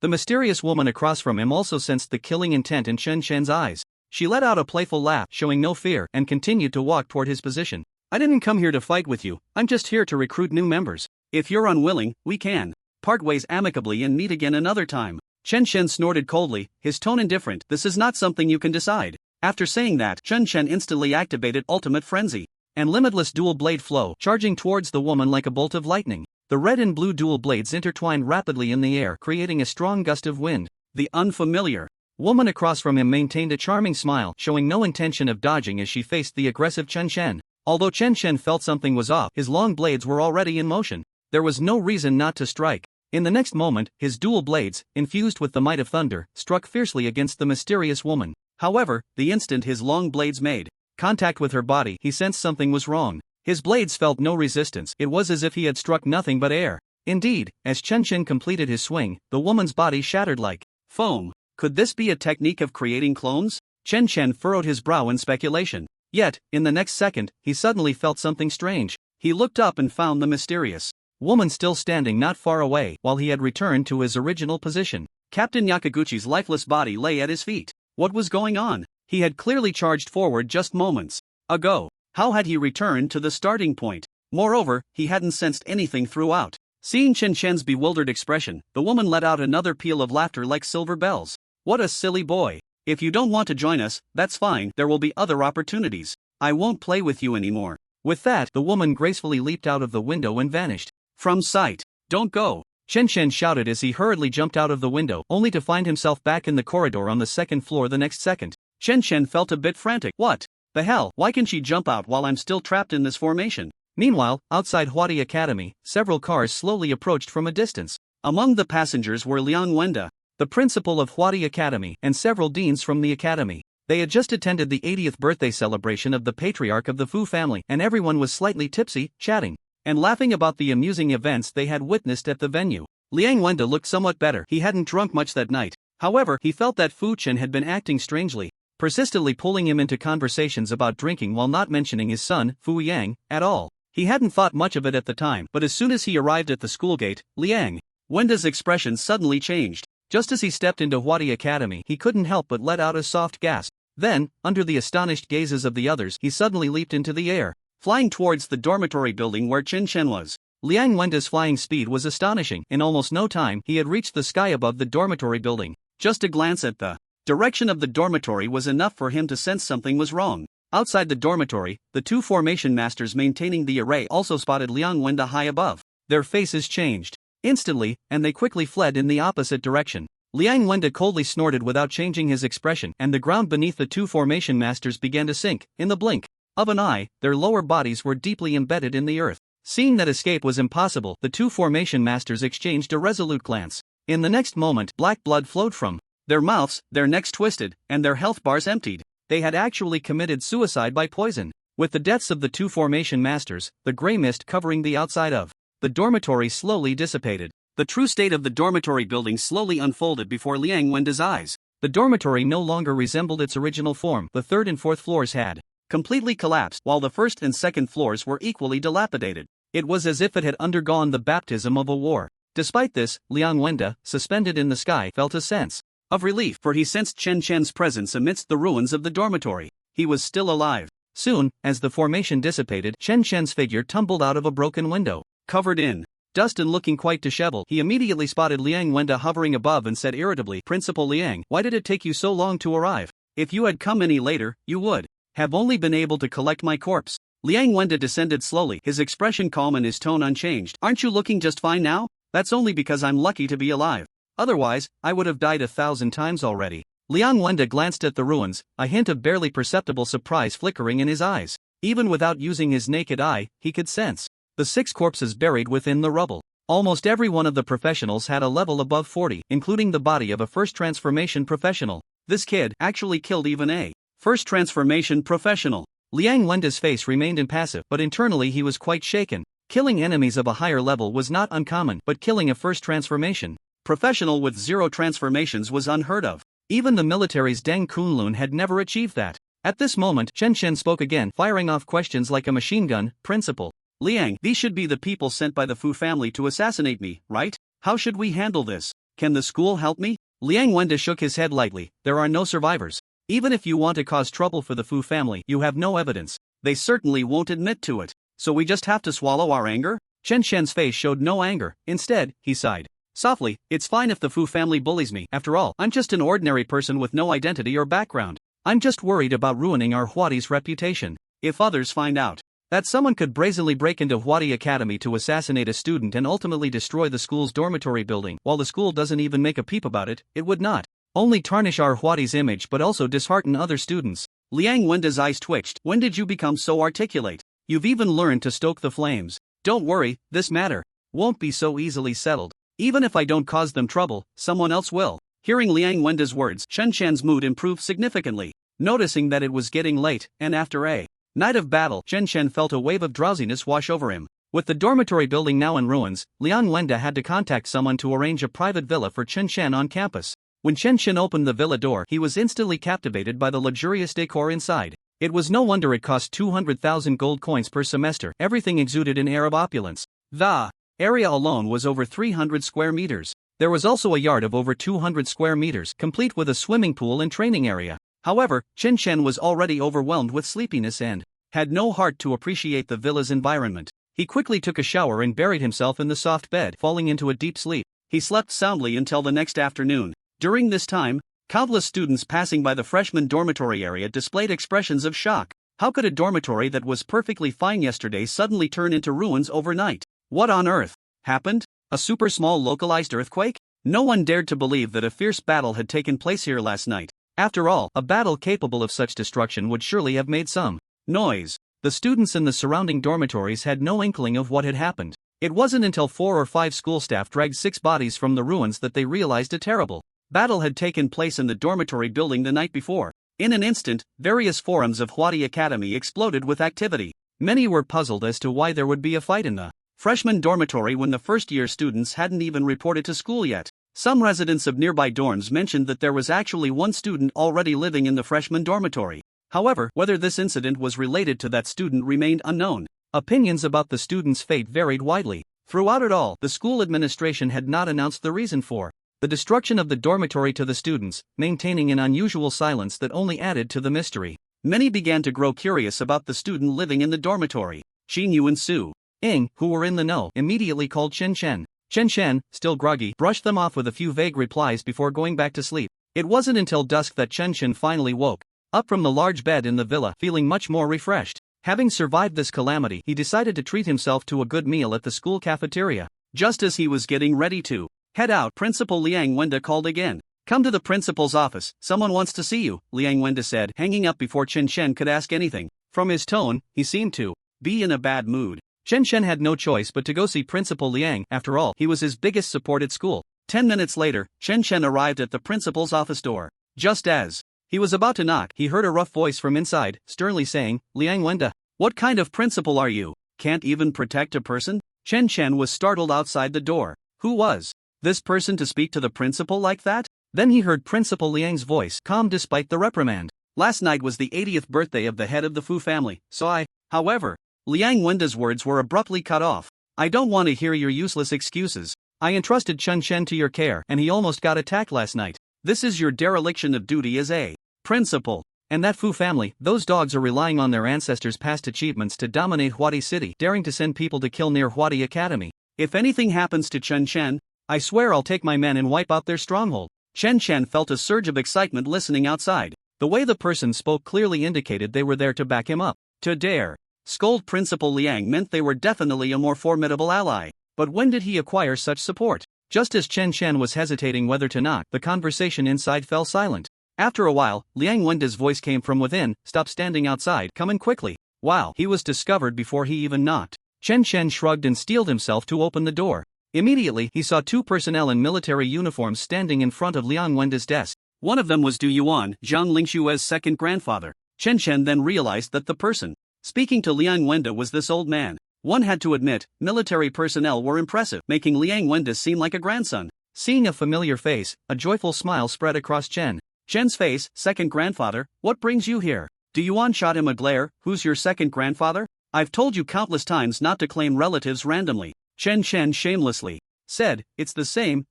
The mysterious woman across from him also sensed the killing intent in Chen Shen's eyes. She let out a playful laugh, showing no fear, and continued to walk toward his position. I didn't come here to fight with you, I'm just here to recruit new members. If you're unwilling, we can part ways amicably and meet again another time. Chen Shen snorted coldly, his tone indifferent. This is not something you can decide. After saying that, Chen Shen instantly activated Ultimate Frenzy and Limitless Dual Blade Flow, charging towards the woman like a bolt of lightning. The red and blue dual blades intertwined rapidly in the air, creating a strong gust of wind. The unfamiliar Woman across from him maintained a charming smile, showing no intention of dodging as she faced the aggressive Chen Chen. Although Chen Chen felt something was off, his long blades were already in motion. There was no reason not to strike. In the next moment, his dual blades, infused with the might of thunder, struck fiercely against the mysterious woman. However, the instant his long blades made contact with her body, he sensed something was wrong. His blades felt no resistance. It was as if he had struck nothing but air. Indeed, as Chen Chen completed his swing, the woman's body shattered like foam. Could this be a technique of creating clones? Chen Chen furrowed his brow in speculation. Yet, in the next second, he suddenly felt something strange. He looked up and found the mysterious woman still standing not far away, while he had returned to his original position. Captain Yakaguchi's lifeless body lay at his feet. What was going on? He had clearly charged forward just moments ago. How had he returned to the starting point? Moreover, he hadn't sensed anything throughout. Seeing Chen Chen's bewildered expression, the woman let out another peal of laughter like silver bells. What a silly boy. If you don't want to join us, that's fine, there will be other opportunities. I won't play with you anymore. With that, the woman gracefully leaped out of the window and vanished from sight. Don't go, Chen Chen shouted as he hurriedly jumped out of the window, only to find himself back in the corridor on the second floor the next second. Chen Chen felt a bit frantic. What the hell? Why can she jump out while I'm still trapped in this formation? Meanwhile, outside Huadi Academy, several cars slowly approached from a distance. Among the passengers were Liang Wenda, the principal of Huadi Academy, and several deans from the academy. They had just attended the 80th birthday celebration of the patriarch of the Fu family, and everyone was slightly tipsy, chatting and laughing about the amusing events they had witnessed at the venue. Liang Wenda looked somewhat better. He hadn't drunk much that night. However, he felt that Fu Chen had been acting strangely, persistently pulling him into conversations about drinking while not mentioning his son, Fu Yang, at all. He hadn't thought much of it at the time, but as soon as he arrived at the school gate, Liang Wenda's expression suddenly changed. Just as he stepped into Huadi Academy, he couldn't help but let out a soft gasp. Then, under the astonished gazes of the others, he suddenly leaped into the air, flying towards the dormitory building where Chen Chen was. Liang Wenda's flying speed was astonishing. In almost no time, he had reached the sky above the dormitory building. Just a glance at the direction of the dormitory was enough for him to sense something was wrong. Outside the dormitory, the two formation masters maintaining the array also spotted Liang Wenda high above. Their faces changed instantly, and they quickly fled in the opposite direction. Liang Wenda coldly snorted without changing his expression, and the ground beneath the two formation masters began to sink. In the blink of an eye, their lower bodies were deeply embedded in the earth. Seeing that escape was impossible, the two formation masters exchanged a resolute glance. In the next moment, black blood flowed from their mouths, their necks twisted, and their health bars emptied. They had actually committed suicide by poison. With the deaths of the two formation masters, the gray mist covering the outside of the dormitory slowly dissipated. The true state of the dormitory building slowly unfolded before Liang Wenda's eyes. The dormitory no longer resembled its original form. The third and fourth floors had completely collapsed, while the first and second floors were equally dilapidated. It was as if it had undergone the baptism of a war. Despite this, Liang Wenda, suspended in the sky, felt a sense of relief, for he sensed Chen Chen's presence amidst the ruins of the dormitory. He was still alive. Soon, as the formation dissipated, Chen Chen's figure tumbled out of a broken window. Covered in dust and looking quite disheveled, he immediately spotted Liang Wenda hovering above and said irritably, "Principal Liang, why did it take you so long to arrive? If you had come any later, you would have only been able to collect my corpse." Liang Wenda descended slowly, his expression calm and his tone unchanged. "Aren't you looking just fine now? That's only because I'm lucky to be alive. Otherwise, I would have died 1,000 times already." Liang Wenda glanced at the ruins, a hint of barely perceptible surprise flickering in his eyes. Even without using his naked eye, he could sense the 6 corpses buried within the rubble. Almost every one of the professionals had a level above 40, including the body of a first transformation professional. This kid actually killed even a first transformation professional. Liang Wenda's face remained impassive, but internally he was quite shaken. Killing enemies of a higher level was not uncommon, but killing a first transformation professional with 0 transformations was unheard of. Even the military's Deng Kunlun had never achieved that. At this moment, Chen Chen spoke again, firing off questions like a machine gun. "Principal Liang, these should be the people sent by the Fu family to assassinate me, right? How should we handle this? Can the school help me?" Liang Wenda shook his head lightly. "There are no survivors. Even if you want to cause trouble for the Fu family, you have no evidence. They certainly won't admit to it. So we just have to swallow our anger?" Chen Chen's face showed no anger. Instead, he sighed softly. "It's fine if the Fu family bullies me. After all, I'm just an ordinary person with no identity or background. I'm just worried about ruining our Huadi's reputation. If others find out that someone could brazenly break into Huadi Academy to assassinate a student and ultimately destroy the school's dormitory building, while the school doesn't even make a peep about it, it would not only tarnish our Huati's image but also dishearten other students. Liang Wenda's eyes twitched. When did you become so articulate? You've even learned to stoke the flames. Don't worry, this matter won't be so easily settled. Even if I don't cause them trouble, someone else will. Hearing Liang Wenda's words, Chen Shen's mood improved significantly. Noticing that it was getting late, and after a night of battle, Chen Shen felt a wave of drowsiness wash over him. With the dormitory building now in ruins, Liang Wenda had to contact someone to arrange a private villa for Chen Shen on campus. When Chen Shen opened the villa door, he was instantly captivated by the luxurious decor inside. It was no wonder it cost 200,000 gold coins per semester. Everything exuded an air of opulence. The area alone was over 300 square meters. There was also a yard of over 200 square meters, complete with a swimming pool and training area. However, Chen Shen was already overwhelmed with sleepiness and had no heart to appreciate the villa's environment. He quickly took a shower and buried himself in the soft bed, falling into a deep sleep. He slept soundly until the next afternoon. During this time, countless students passing by the freshman dormitory area displayed expressions of shock. How could a dormitory that was perfectly fine yesterday suddenly turn into ruins overnight? What on earth happened? A super small localized earthquake? No one dared to believe that a fierce battle had taken place here last night. After all, a battle capable of such destruction would surely have made some noise. The students in the surrounding dormitories had no inkling of what had happened. It wasn't until 4 or 5 school staff dragged 6 bodies from the ruins that they realized a terrible battle had taken place in the dormitory building the night before. In an instant, various forums of Huati Academy exploded with activity. Many were puzzled as to why there would be a fight in the freshman dormitory when the first-year students hadn't even reported to school yet. Some residents of nearby dorms mentioned that there was actually one student already living in the freshman dormitory. However, whether this incident was related to that student remained unknown. Opinions about the student's fate varied widely. Throughout it all, the school administration had not announced the reason for the destruction of the dormitory to the students, maintaining an unusual silence that only added to the mystery. Many began to grow curious about the student living in the dormitory. Xin Yu and Su Ying, who were in the know, immediately called Chen Shen. Chen Shen, still groggy, brushed them off with a few vague replies before going back to sleep. It wasn't until dusk that Chen Shen finally woke up from the large bed in the villa, feeling much more refreshed. Having survived this calamity, he decided to treat himself to a good meal at the school cafeteria. Just as he was getting ready to head out, Principal Liang Wenda called again. "Come to the principal's office, someone wants to see you," Liang Wenda said, hanging up before Chen Shen could ask anything. From his tone, he seemed to be in a bad mood. Chen Shen had no choice but to go see Principal Liang. After all, he was his biggest support at school. 10 minutes later, Chen Shen arrived at the principal's office door. Just as he was about to knock, he heard a rough voice from inside, sternly saying, "Liang Wenda, what kind of principal are you? Can't even protect a person?" Chen Shen was startled outside the door. Who was this person to speak to the principal like that? Then he heard Principal Liang's voice, calm despite the reprimand. "Last night was the 80th birthday of the head of the Fu family, so however, Liang Wenda's words were abruptly cut off. "I don't want to hear your useless excuses. I entrusted Chen Shen to your care, and he almost got attacked last night. This is your dereliction of duty as a principal. And that Fu family, those dogs are relying on their ancestors' past achievements to dominate Huati City, daring to send people to kill near Huati Academy. If anything happens to Chen Shen, I swear I'll take my men and wipe out their stronghold." Chen Shen felt a surge of excitement listening outside. The way the person spoke clearly indicated they were there to back him up. To dare scold Principal Liang meant they were definitely a more formidable ally. But when did he acquire such support? Just as Chen Shen was hesitating whether to knock, the conversation inside fell silent. After a while, Liang Wenda's voice came from within, "Stop standing outside, come in quickly." Wow, he was discovered before he even knocked. Chen Shen shrugged and steeled himself to open the door. Immediately, he saw 2 personnel in military uniforms standing in front of Liang Wenda's desk. One of them was Du Yuan, Zhang Lingshue's second grandfather. Chen Shen then realized that the person speaking to Liang Wenda was this old man. One had to admit, military personnel were impressive, making Liang Wenda seem like a grandson. Seeing a familiar face, a joyful smile spread across Shen's face. "Second grandfather, what brings you here?" Du Yuan shot him a glare. "Who's your second grandfather? I've told you countless times not to claim relatives randomly." Chen Shen shamelessly said, It's the same.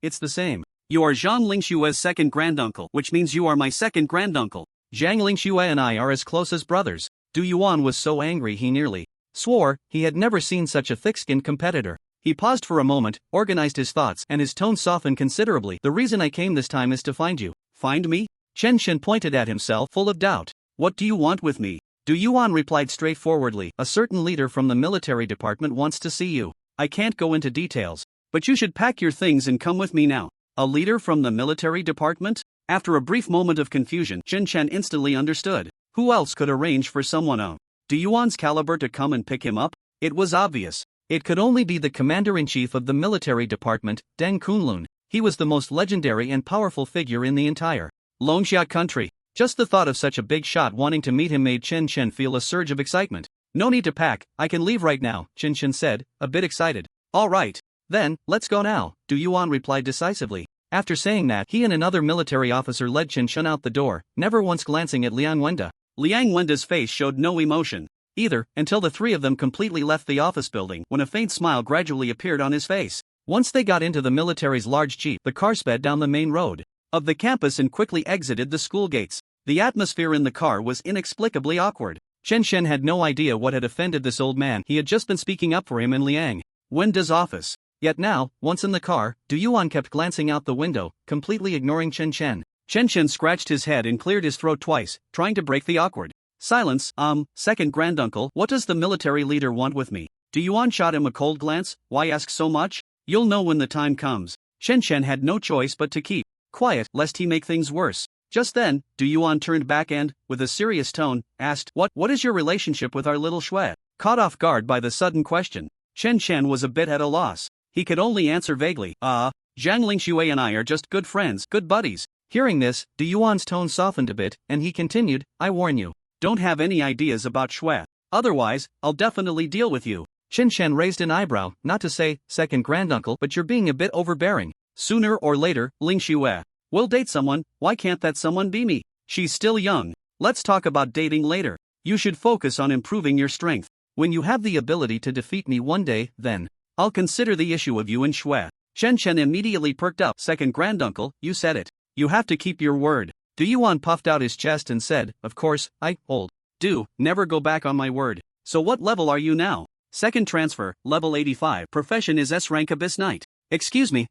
You are Zhang Lingshue's second granduncle, which means you are my second granduncle. Zhang Lingxue and I are as close as brothers." Du Yuan was so angry he nearly swore. He had never seen such a thick-skinned competitor. He paused for a moment, organized his thoughts, and his tone softened considerably. "The reason I came this time is to find you." "Find me?" Chen Shen pointed at himself, full of doubt. "What do you want with me?" Du Yuan replied straightforwardly, "A certain leader from the military department wants to see you. I can't go into details, but you should pack your things and come with me now." "A leader from the military department?" After a brief moment of confusion, Chen Chen instantly understood. Who else could arrange for someone of Duyuan's caliber to come and pick him up? It was obvious. It could only be the commander-in-chief of the military department, Deng Kunlun. He was the most legendary and powerful figure in the entire Longxia country. Just the thought of such a big shot wanting to meet him made Chen Chen feel a surge of excitement. No need to pack, I can leave right now, Chen Chen said, a bit excited. All right. Then, let's go now, Duyuan replied decisively. After saying that, he and another military officer led Chen Chen out the door, never once glancing at Liang Wenda. Liang Wenda's face showed no emotion either, until the three of them completely left the office building, when a faint smile gradually appeared on his face. Once they got into the military's large jeep, the car sped down the main road of the campus and quickly exited the school gates. The atmosphere in the car was inexplicably awkward. Chen Chen had no idea what had offended this old man. He had just been speaking up for him in Liang Wenda's office. Yet now, once in the car, Duyuan kept glancing out the window, completely ignoring Chen Chen. Chen Chen scratched his head and cleared his throat twice, trying to break the awkward silence. Second granduncle, what does the military leader want with me? Duyuan shot him a cold glance. Why ask so much? You'll know when the time comes. Chen Chen had no choice but to keep quiet, lest he make things worse. Just then, Duyuan turned back and, with a serious tone, asked, What is your relationship with our little Shui? Caught off guard by the sudden question, Chen Chen was a bit at a loss. He could only answer vaguely, Zhang Lingshui and I are just good friends, good buddies. Hearing this, Duyuan's tone softened a bit, and he continued, I warn you, don't have any ideas about Shui. Otherwise, I'll definitely deal with you. Chen Chen raised an eyebrow, not to say, second granduncle, but you're being a bit overbearing. Sooner or later, Lingshui will date someone. Why can't that someone be me? She's still young. Let's talk about dating later. You should focus on improving your strength. When you have the ability to defeat me one day, then I'll consider the issue of you and Shui. Chen Chen immediately perked up. Second granduncle, you said it. You have to keep your word. Duyuan puffed out his chest and said, Of course, I do never go back on my word. So what level are you now? Second transfer, level 85. Profession is S rank Abyss Knight. Excuse me.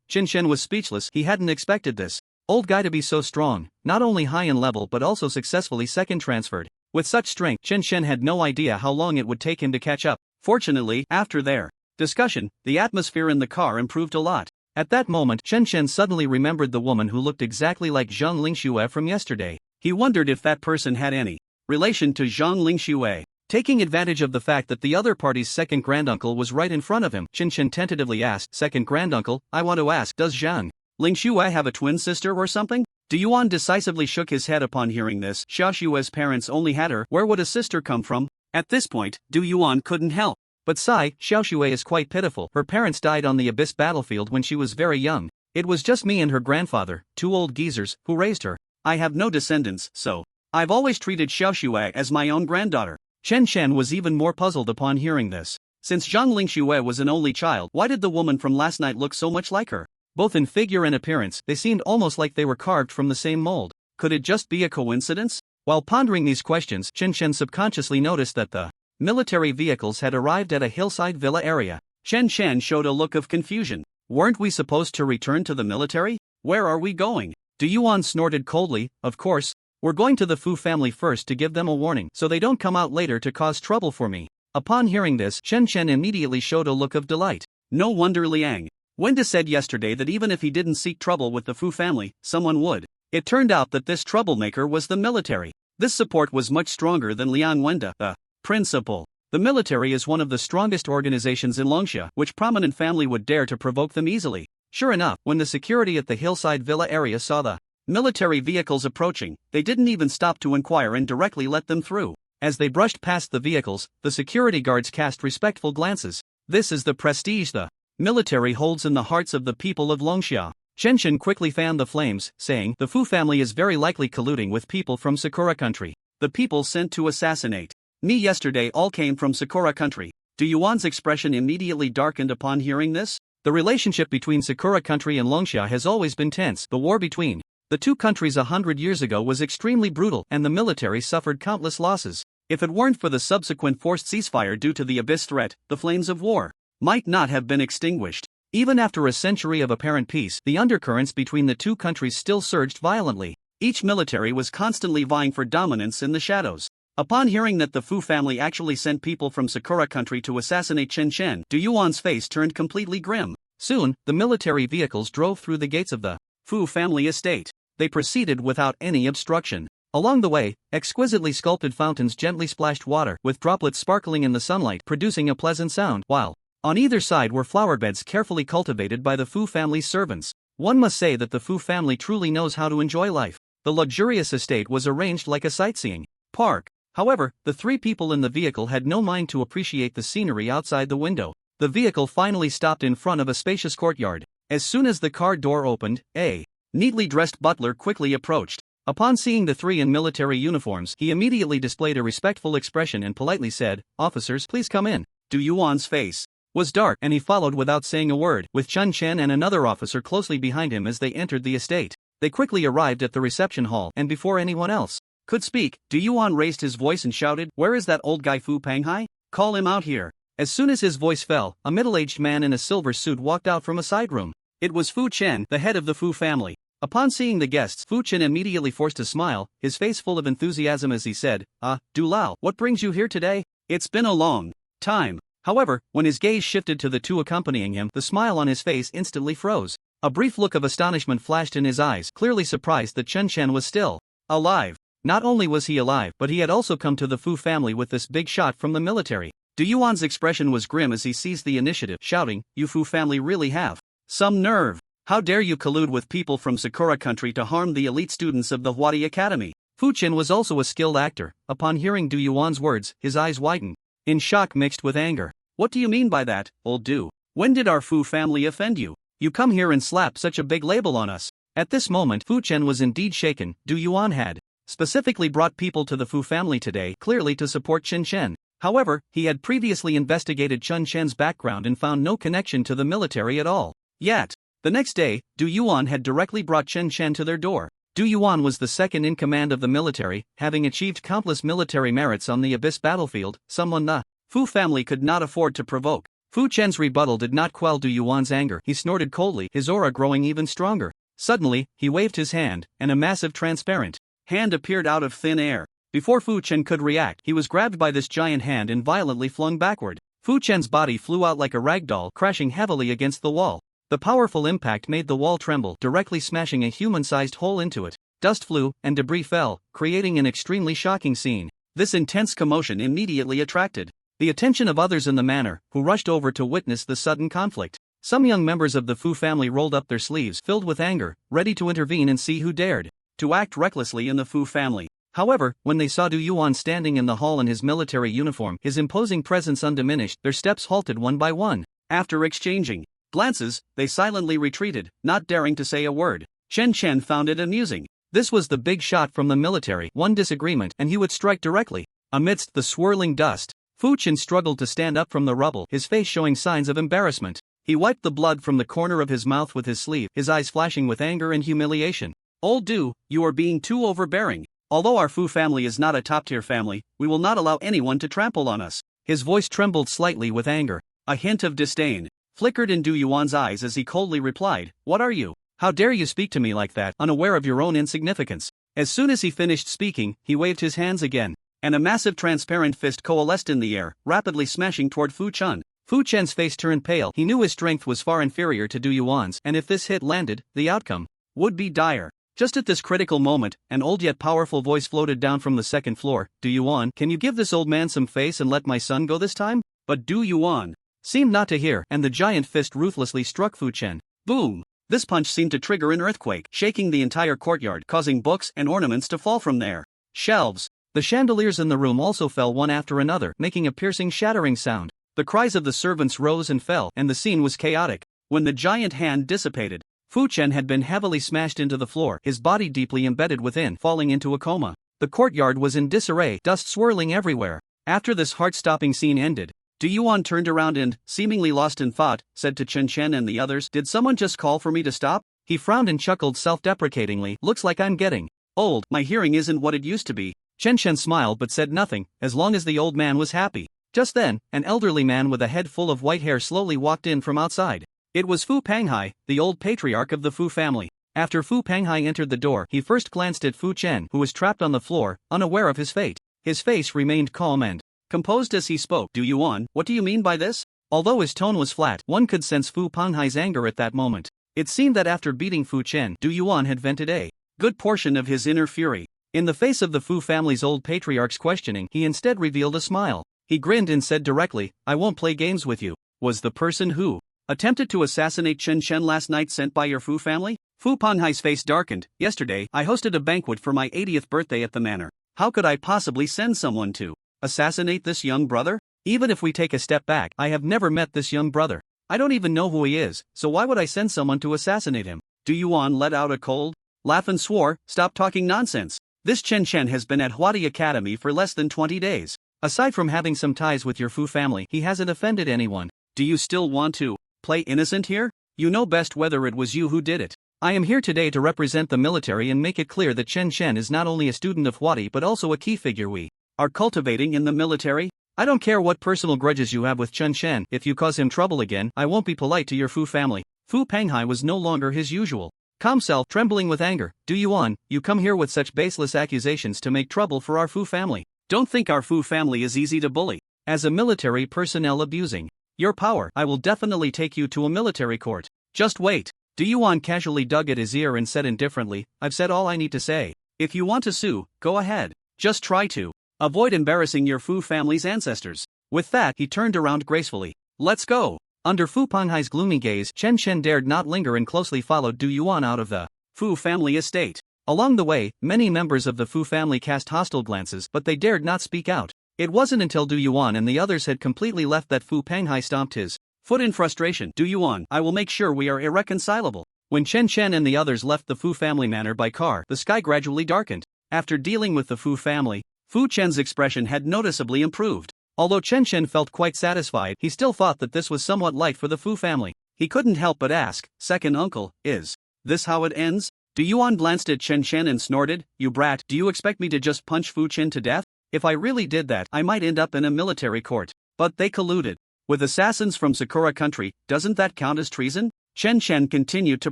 Chen Chen was speechless. He hadn't expected this old guy to be so strong, not only high in level but also successfully second transferred. With such strength, Chen Chen had no idea how long it would take him to catch up. Fortunately, after their discussion, the atmosphere in the car improved a lot. At that moment, Chen Chen suddenly remembered the woman who looked exactly like Zhang Lingshui from yesterday. He wondered if that person had any relation to Zhang Lingshui. Taking advantage of the fact that the other party's second granduncle was right in front of him, Chen Chen tentatively asked, Second granduncle, I want to ask, does Zhang Lingshui have a twin sister or something? Duyuan decisively shook his head upon hearing this. Xiaoshui's parents only had her. Where would a sister come from? At this point, Duyuan couldn't help but sigh. Xiaoshui is quite pitiful. Her parents died on the Abyss battlefield when she was very young. It was just me and her grandfather, two old geezers, who raised her. I have no descendants, so I've always treated Xiaoshui as my own granddaughter. Chen Chen was even more puzzled upon hearing this. Since Zhang Lingshui was an only child, why did the woman from last night look so much like her? Both in figure and appearance, they seemed almost like they were carved from the same mold. Could it just be a coincidence? While pondering these questions, Chen Chen subconsciously noticed that the military vehicles had arrived at a hillside villa area. Chen Chen showed a look of confusion. Weren't we supposed to return to the military? Where are we going? Duyuan snorted coldly. Of course, we're going to the Fu family first to give them a warning so they don't come out later to cause trouble for me. Upon hearing this, Chen Chen immediately showed a look of delight. No wonder Liang Wenda said yesterday that even if he didn't seek trouble with the Fu family, someone would. It turned out that this troublemaker was the military. This support was much stronger than Liang Wenda, the principal. The military is one of the strongest organizations in Longxia, which prominent family would dare to provoke them easily. Sure enough, when the security at the hillside villa area saw the military vehicles approaching, they didn't even stop to inquire and directly let them through. As they brushed past the vehicles, the security guards cast respectful glances. This is the prestige the military holds in the hearts of the people of Longxia. Chen Chen quickly fanned the flames, saying, The Fu family is very likely colluding with people from Sakura country. The people sent to assassinate me yesterday all came from Sakura country. Duyuan's expression immediately darkened upon hearing this. The relationship between Sakura country and Longxia has always been tense. The war between the two countries 100 years ago was extremely brutal, and the military suffered countless losses. If it weren't for the subsequent forced ceasefire due to the Abyss threat, the flames of war might not have been extinguished. Even after a century of apparent peace, the undercurrents between the two countries still surged violently. Each military was constantly vying for dominance in the shadows. Upon hearing that the Fu family actually sent people from Sakura country to assassinate Chen Chen, Duyuan's face turned completely grim. Soon, the military vehicles drove through the gates of the Fu family estate. they proceeded without any obstruction. Along the way, exquisitely sculpted fountains gently splashed water, with droplets sparkling in the sunlight, producing a pleasant sound, while on either side were flower beds carefully cultivated by the Fu family's servants. One must say that the Fu family truly knows how to enjoy life. The luxurious estate was arranged like a sightseeing park. However, the three people in the vehicle had no mind to appreciate the scenery outside the window. The vehicle finally stopped in front of a spacious courtyard. As soon as the car door opened, a neatly dressed butler quickly approached. Upon seeing the three in military uniforms, he immediately displayed a respectful expression and politely said, "Officers, please come in." Du Yuan's face was dark and he followed without saying a word, with Chun Chen and another officer closely behind him as they entered the estate. They quickly arrived at the reception hall, and before anyone else could speak, Du Yuan raised his voice and shouted, "Where is that old guy Fu Panghai? Call him out here." As soon as his voice fell, a middle-aged man in a silver suit walked out from a side room. It was Fu Chen, the head of the Fu family. Upon seeing the guests, Fu Chen immediately forced a smile, his face full of enthusiasm as he said, Du Lao, what brings you here today? It's been a long time." However, when his gaze shifted to the two accompanying him, the smile on his face instantly froze. A brief look of astonishment flashed in his eyes, clearly surprised that Chun Chen was still alive. Not only was he alive, but he had also come to the Fu family with this big shot from the military. Du Yuan's expression was grim as he seized the initiative, shouting, "You Fu family really have some nerve. How dare you collude with people from Sakura country to harm the elite students of the Huadi Academy?" Fu Chen was also a skilled actor. Upon hearing Du Yuan's words, his eyes widened in shock mixed with anger. "What do you mean by that, old Du? When did our Fu family offend you? You come here and slap such a big label on us." At this moment, Fu Chen was indeed shaken. Du Yuan had specifically brought people to the Fu family today, clearly to support Chun Chen. However, he had previously investigated Chun Chen's background and found no connection to the military at all. Yet, the next day, Du Yuan had directly brought Chun Chen to their door. Du Yuan was the second in command of the military, having achieved countless military merits on the Abyss battlefield, someone the Fu family could not afford to provoke. Fu Chen's rebuttal did not quell Du Yuan's anger. He snorted coldly, his aura growing even stronger. Suddenly, he waved his hand, and a massive transparent hand appeared out of thin air. Before Fu Chen could react, he was grabbed by this giant hand and violently flung backward. Fu Chen's body flew out like a rag doll, crashing heavily against the wall. The powerful impact made the wall tremble, directly smashing a human-sized hole into it. Dust flew, and debris fell, creating an extremely shocking scene. This intense commotion immediately attracted the attention of others in the manor, who rushed over to witness the sudden conflict. Some young members of the Fu family rolled up their sleeves, filled with anger, ready to intervene and see who dared to act recklessly in the Fu family. However, when they saw Du Yuan standing in the hall in his military uniform, his imposing presence undiminished, their steps halted one by one. After exchanging glances, they silently retreated, not daring to say a word. Chen Chen found it amusing. This was the big shot from the military. One disagreement, and he would strike directly. Amidst the swirling dust, Fu Chen struggled to stand up from the rubble, his face showing signs of embarrassment. He wiped the blood from the corner of his mouth with his sleeve, his eyes flashing with anger and humiliation. "Old Du, you are being too overbearing. Although our Fu family is not a top-tier family, we will not allow anyone to trample on us." His voice trembled slightly with anger. A hint of disdain flickered in Du Yuan's eyes as he coldly replied, "What are you? How dare you speak to me like that, unaware of your own insignificance?" As soon as he finished speaking, he waved his hands again, and a massive transparent fist coalesced in the air, rapidly smashing toward Fu Chen. Fu Chen's face turned pale. He knew his strength was far inferior to Du Yuan's, and if this hit landed, the outcome would be dire. Just at this critical moment, an old yet powerful voice floated down from the second floor. "Du Yuan, can you give this old man some face and let my son go this time?" But Du Yuan seemed not to hear, and the giant fist ruthlessly struck Fu Chen. Boom! This punch seemed to trigger an earthquake, shaking the entire courtyard, causing books and ornaments to fall from their shelves. The chandeliers in the room also fell one after another, making a piercing shattering sound. The cries of the servants rose and fell, and the scene was chaotic. When the giant hand dissipated, Fu Chen had been heavily smashed into the floor, his body deeply embedded within, falling into a coma. The courtyard was in disarray, dust swirling everywhere. After this heart-stopping scene ended, Du Yuan turned around and, seemingly lost in thought, said to Chen Chen and the others, "Did someone just call for me to stop?" He frowned and chuckled self-deprecatingly, "Looks like I'm getting old. My hearing isn't what it used to be." Chen Chen smiled but said nothing, as long as the old man was happy. Just then, an elderly man with a head full of white hair slowly walked in from outside. It was Fu Panghai, the old patriarch of the Fu family. After Fu Panghai entered the door, he first glanced at Fu Chen, who was trapped on the floor, unaware of his fate. His face remained calm and composed as he spoke. "Du Yuan, what do you mean by this?" Although his tone was flat, one could sense Fu Panghai's anger at that moment. It seemed that after beating Fu Chen, Du Yuan had vented a good portion of his inner fury. In the face of the Fu family's old patriarch's questioning, he instead revealed a smile. He grinned and said directly, "I won't play games with you." Was the person who attempted to assassinate Chen Chen last night sent by your Fu family? Fu Panhai's face darkened. Yesterday, I hosted a banquet for my 80th birthday at the manor. How could I possibly send someone to assassinate this young brother? Even if we take a step back, I have never met this young brother. I don't even know who he is, so why would I send someone to assassinate him? Du Yuan let out a cold laugh and swore, "Stop talking nonsense. This Chen Chen has been at Huadi Academy for less than 20 days. Aside from having some ties with your Fu family, he hasn't offended anyone. Do you still want to play innocent here? You know best whether it was you who did it. I am here today to represent the military and make it clear that Chen Chen is not only a student of Huadi but also a key figure we are cultivating in the military. I don't care what personal grudges you have with Chen Chen. If you cause him trouble again, I won't be polite to your Fu family." Fu Panghai was no longer his usual calm self, trembling with anger. "Du Yuan, you come here with such baseless accusations to make trouble for our Fu family. Don't think our Fu family is easy to bully. As a military personnel abusing your power, I will definitely take you to a military court. Just wait." Du Yuan casually dug at his ear and said indifferently, "I've said all I need to say. If you want to sue, go ahead. Just try to avoid embarrassing your Fu family's ancestors." With that, he turned around gracefully. "Let's go." Under Fu Panghai's gloomy gaze, Chen Chen dared not linger and closely followed Du Yuan out of the Fu family estate. Along the way, many members of the Fu family cast hostile glances, but they dared not speak out. It wasn't until Du Yuan and the others had completely left that Fu Panghai stomped his foot in frustration. "Du Yuan, I will make sure we are irreconcilable." When Chen Chen and the others left the Fu family manor by car, the sky gradually darkened. After dealing with the Fu family, Fu Chen's expression had noticeably improved. Although Chen Chen felt quite satisfied, he still thought that this was somewhat light for the Fu family. He couldn't help but ask, "Second uncle, is this how it ends?" Du Yuan glanced at Chen Chen and snorted, "You brat, do you expect me to just punch Fu Chen to death? If I really did that, I might end up in a military court." But they colluded with assassins from Sakura country. Doesn't that count as treason? Chen Chen continued to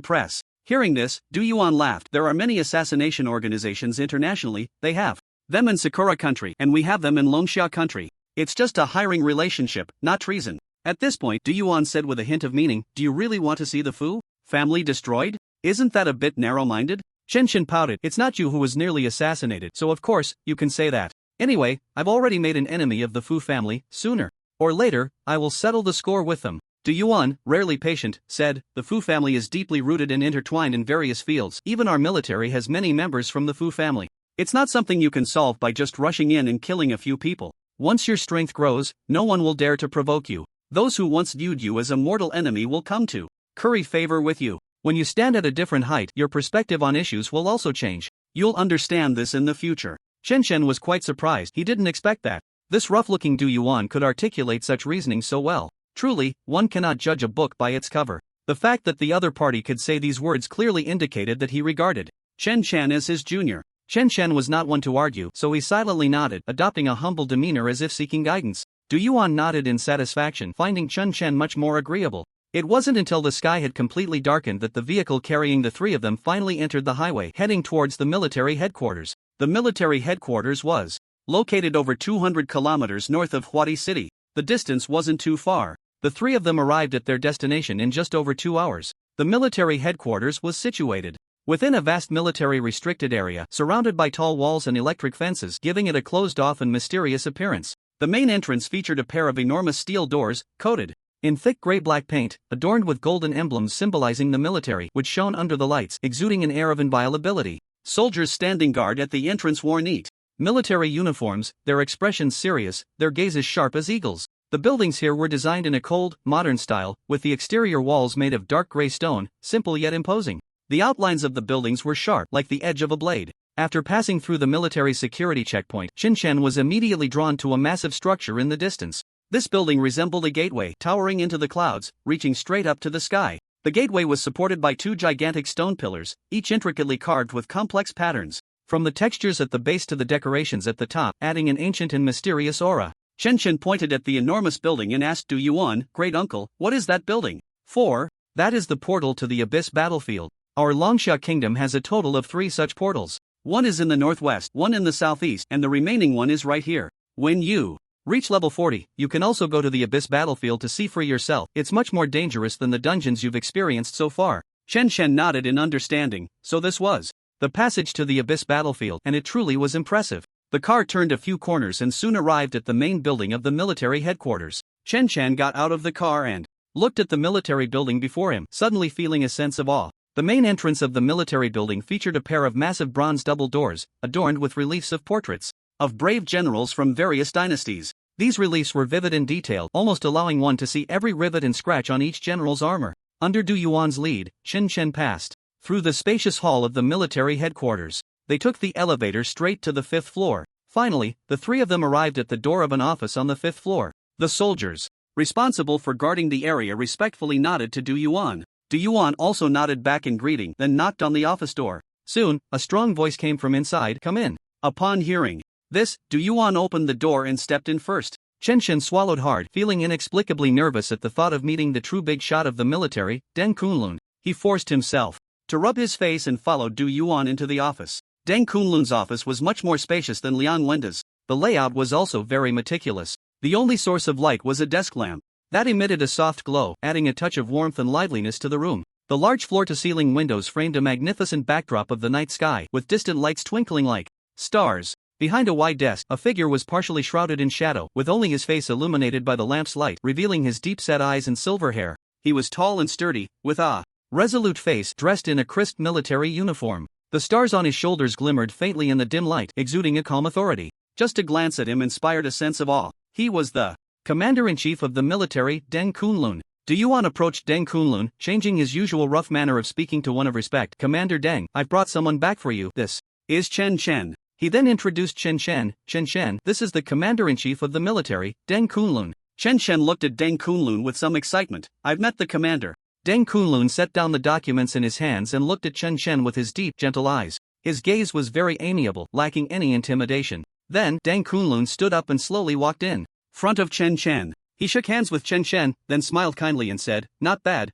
press. Hearing this, Du Yuan laughed. "There are many assassination organizations internationally. They have them in Sakura country, and we have them in Longxia country. It's just a hiring relationship, not treason." At this point, Du Yuan said with a hint of meaning, "Do you really want to see the Fu family destroyed? Isn't that a bit narrow-minded?" Chen Chen pouted. "It's not you who was nearly assassinated, so of course, you can say that. Anyway, I've already made an enemy of the Fu family. Sooner or later, I will settle the score with them." Du Yuan, rarely patient, said, "The Fu family is deeply rooted and intertwined in various fields. Even our military has many members from the Fu family. It's not something you can solve by just rushing in and killing a few people. Once your strength grows, no one will dare to provoke you. Those who once viewed you as a mortal enemy will come to curry favor with you. When you stand at a different height, your perspective on issues will also change. You'll understand this in the future." Chen Chen was quite surprised. He didn't expect that this rough-looking Du Yuan could articulate such reasoning so well. Truly, one cannot judge a book by its cover. The fact that the other party could say these words clearly indicated that he regarded Chen Chen as his junior. Chen Chen was not one to argue, so he silently nodded, adopting a humble demeanor as if seeking guidance. Du Yuan nodded in satisfaction, finding Chen Chen much more agreeable. It wasn't until the sky had completely darkened that the vehicle carrying the three of them finally entered the highway, heading towards the military headquarters. The military headquarters was located over 200 kilometers north of Huadi City. The distance wasn't too far. The three of them arrived at their destination in just over 2 hours. The military headquarters was situated within a vast military restricted area, surrounded by tall walls and electric fences, giving it a closed-off and mysterious appearance. The main entrance featured a pair of enormous steel doors, coated in thick gray-black paint, adorned with golden emblems symbolizing the military, which shone under the lights, exuding an air of inviolability. Soldiers standing guard at the entrance wore neat military uniforms, their expressions serious, their gazes sharp as eagles. The buildings here were designed in a cold, modern style, with the exterior walls made of dark gray stone, simple yet imposing. The outlines of the buildings were sharp, like the edge of a blade. After passing through the military security checkpoint, Chen Chen was immediately drawn to a massive structure in the distance. This building resembled a gateway, towering into the clouds, reaching straight up to the sky. The gateway was supported by 2 gigantic stone pillars, each intricately carved with complex patterns, from the textures at the base to the decorations at the top, adding an ancient and mysterious aura. Chen Chen pointed at the enormous building and asked Du Yuan, "Great uncle, what is that building for?" "That is the portal to the Abyss battlefield. Our Longxia kingdom has a total of 3 such portals. One is in the northwest, one in the southeast, and the remaining one is right here. When you reach level 40, you can also go to the Abyss battlefield to see for yourself. It's much more dangerous than the dungeons you've experienced so far." Chen Chen nodded in understanding. So this was the passage to the Abyss battlefield, and it truly was impressive. The car turned a few corners and soon arrived at the main building of the military headquarters. Chen Chen got out of the car and looked at the military building before him, suddenly feeling a sense of awe. The main entrance of the military building featured a pair of massive bronze double doors, adorned with reliefs of portraits of brave generals from various dynasties. These reliefs were vivid in detail, almost allowing one to see every rivet and scratch on each general's armor. Under Du Yuan's lead, Chen Chen passed through the spacious hall of the military headquarters. They took the elevator straight to the 5th floor. Finally, the three of them arrived at the door of an office on the 5th floor. The soldiers responsible for guarding the area respectfully nodded to Du Yuan. Du Yuan also nodded back in greeting, then knocked on the office door. Soon, a strong voice came from inside, "Come in." Upon hearing this, Du Yuan opened the door and stepped in first. Chen Chen swallowed hard, feeling inexplicably nervous at the thought of meeting the true big shot of the military, Deng Kunlun. He forced himself to rub his face and followed Du Yuan into the office. Deng Kunlun's office was much more spacious than Liang Wenda's. The layout was also very meticulous. The only source of light was a desk lamp that emitted a soft glow, adding a touch of warmth and liveliness to the room. The large floor-to-ceiling windows framed a magnificent backdrop of the night sky, with distant lights twinkling like stars. Behind a wide desk, a figure was partially shrouded in shadow, with only his face illuminated by the lamp's light, revealing his deep-set eyes and silver hair. He was tall and sturdy, with a resolute face, dressed in a crisp military uniform. The stars on his shoulders glimmered faintly in the dim light, exuding a calm authority. Just a glance at him inspired a sense of awe. He was the commander-in-chief of the military, Deng Kunlun. Du Yuan approached Deng Kunlun, changing his usual rough manner of speaking to one of respect. "Commander Deng, I've brought someone back for you. This is Chen Chen." He then introduced Chen Chen. "Chen Chen, this is the commander-in-chief of the military, Deng Kunlun." Chen Chen looked at Deng Kunlun with some excitement. "I've met the commander." Deng Kunlun set down the documents in his hands and looked at Chen Chen with his deep, gentle eyes. His gaze was very amiable, lacking any intimidation. Then, Deng Kunlun stood up and slowly walked in front of Chen Chen. He shook hands with Chen Chen, then smiled kindly and said, not bad,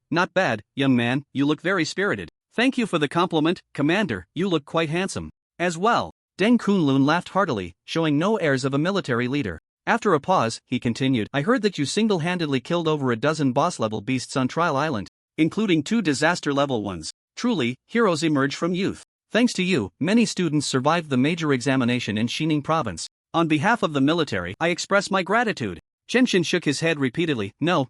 young man, you look very spirited." "Thank you for the compliment, Commander, you look quite handsome as well." Deng Kunlun laughed heartily, showing no airs of a military leader. After a pause, he continued, "I heard that you single-handedly killed over a dozen boss-level beasts on Trial Island, including 2 disaster-level ones. Truly, heroes emerge from youth. Thanks to you, many students survived the major examination in Xining Province. On behalf of the military, I express my gratitude." Chen Chen shook his head repeatedly. No,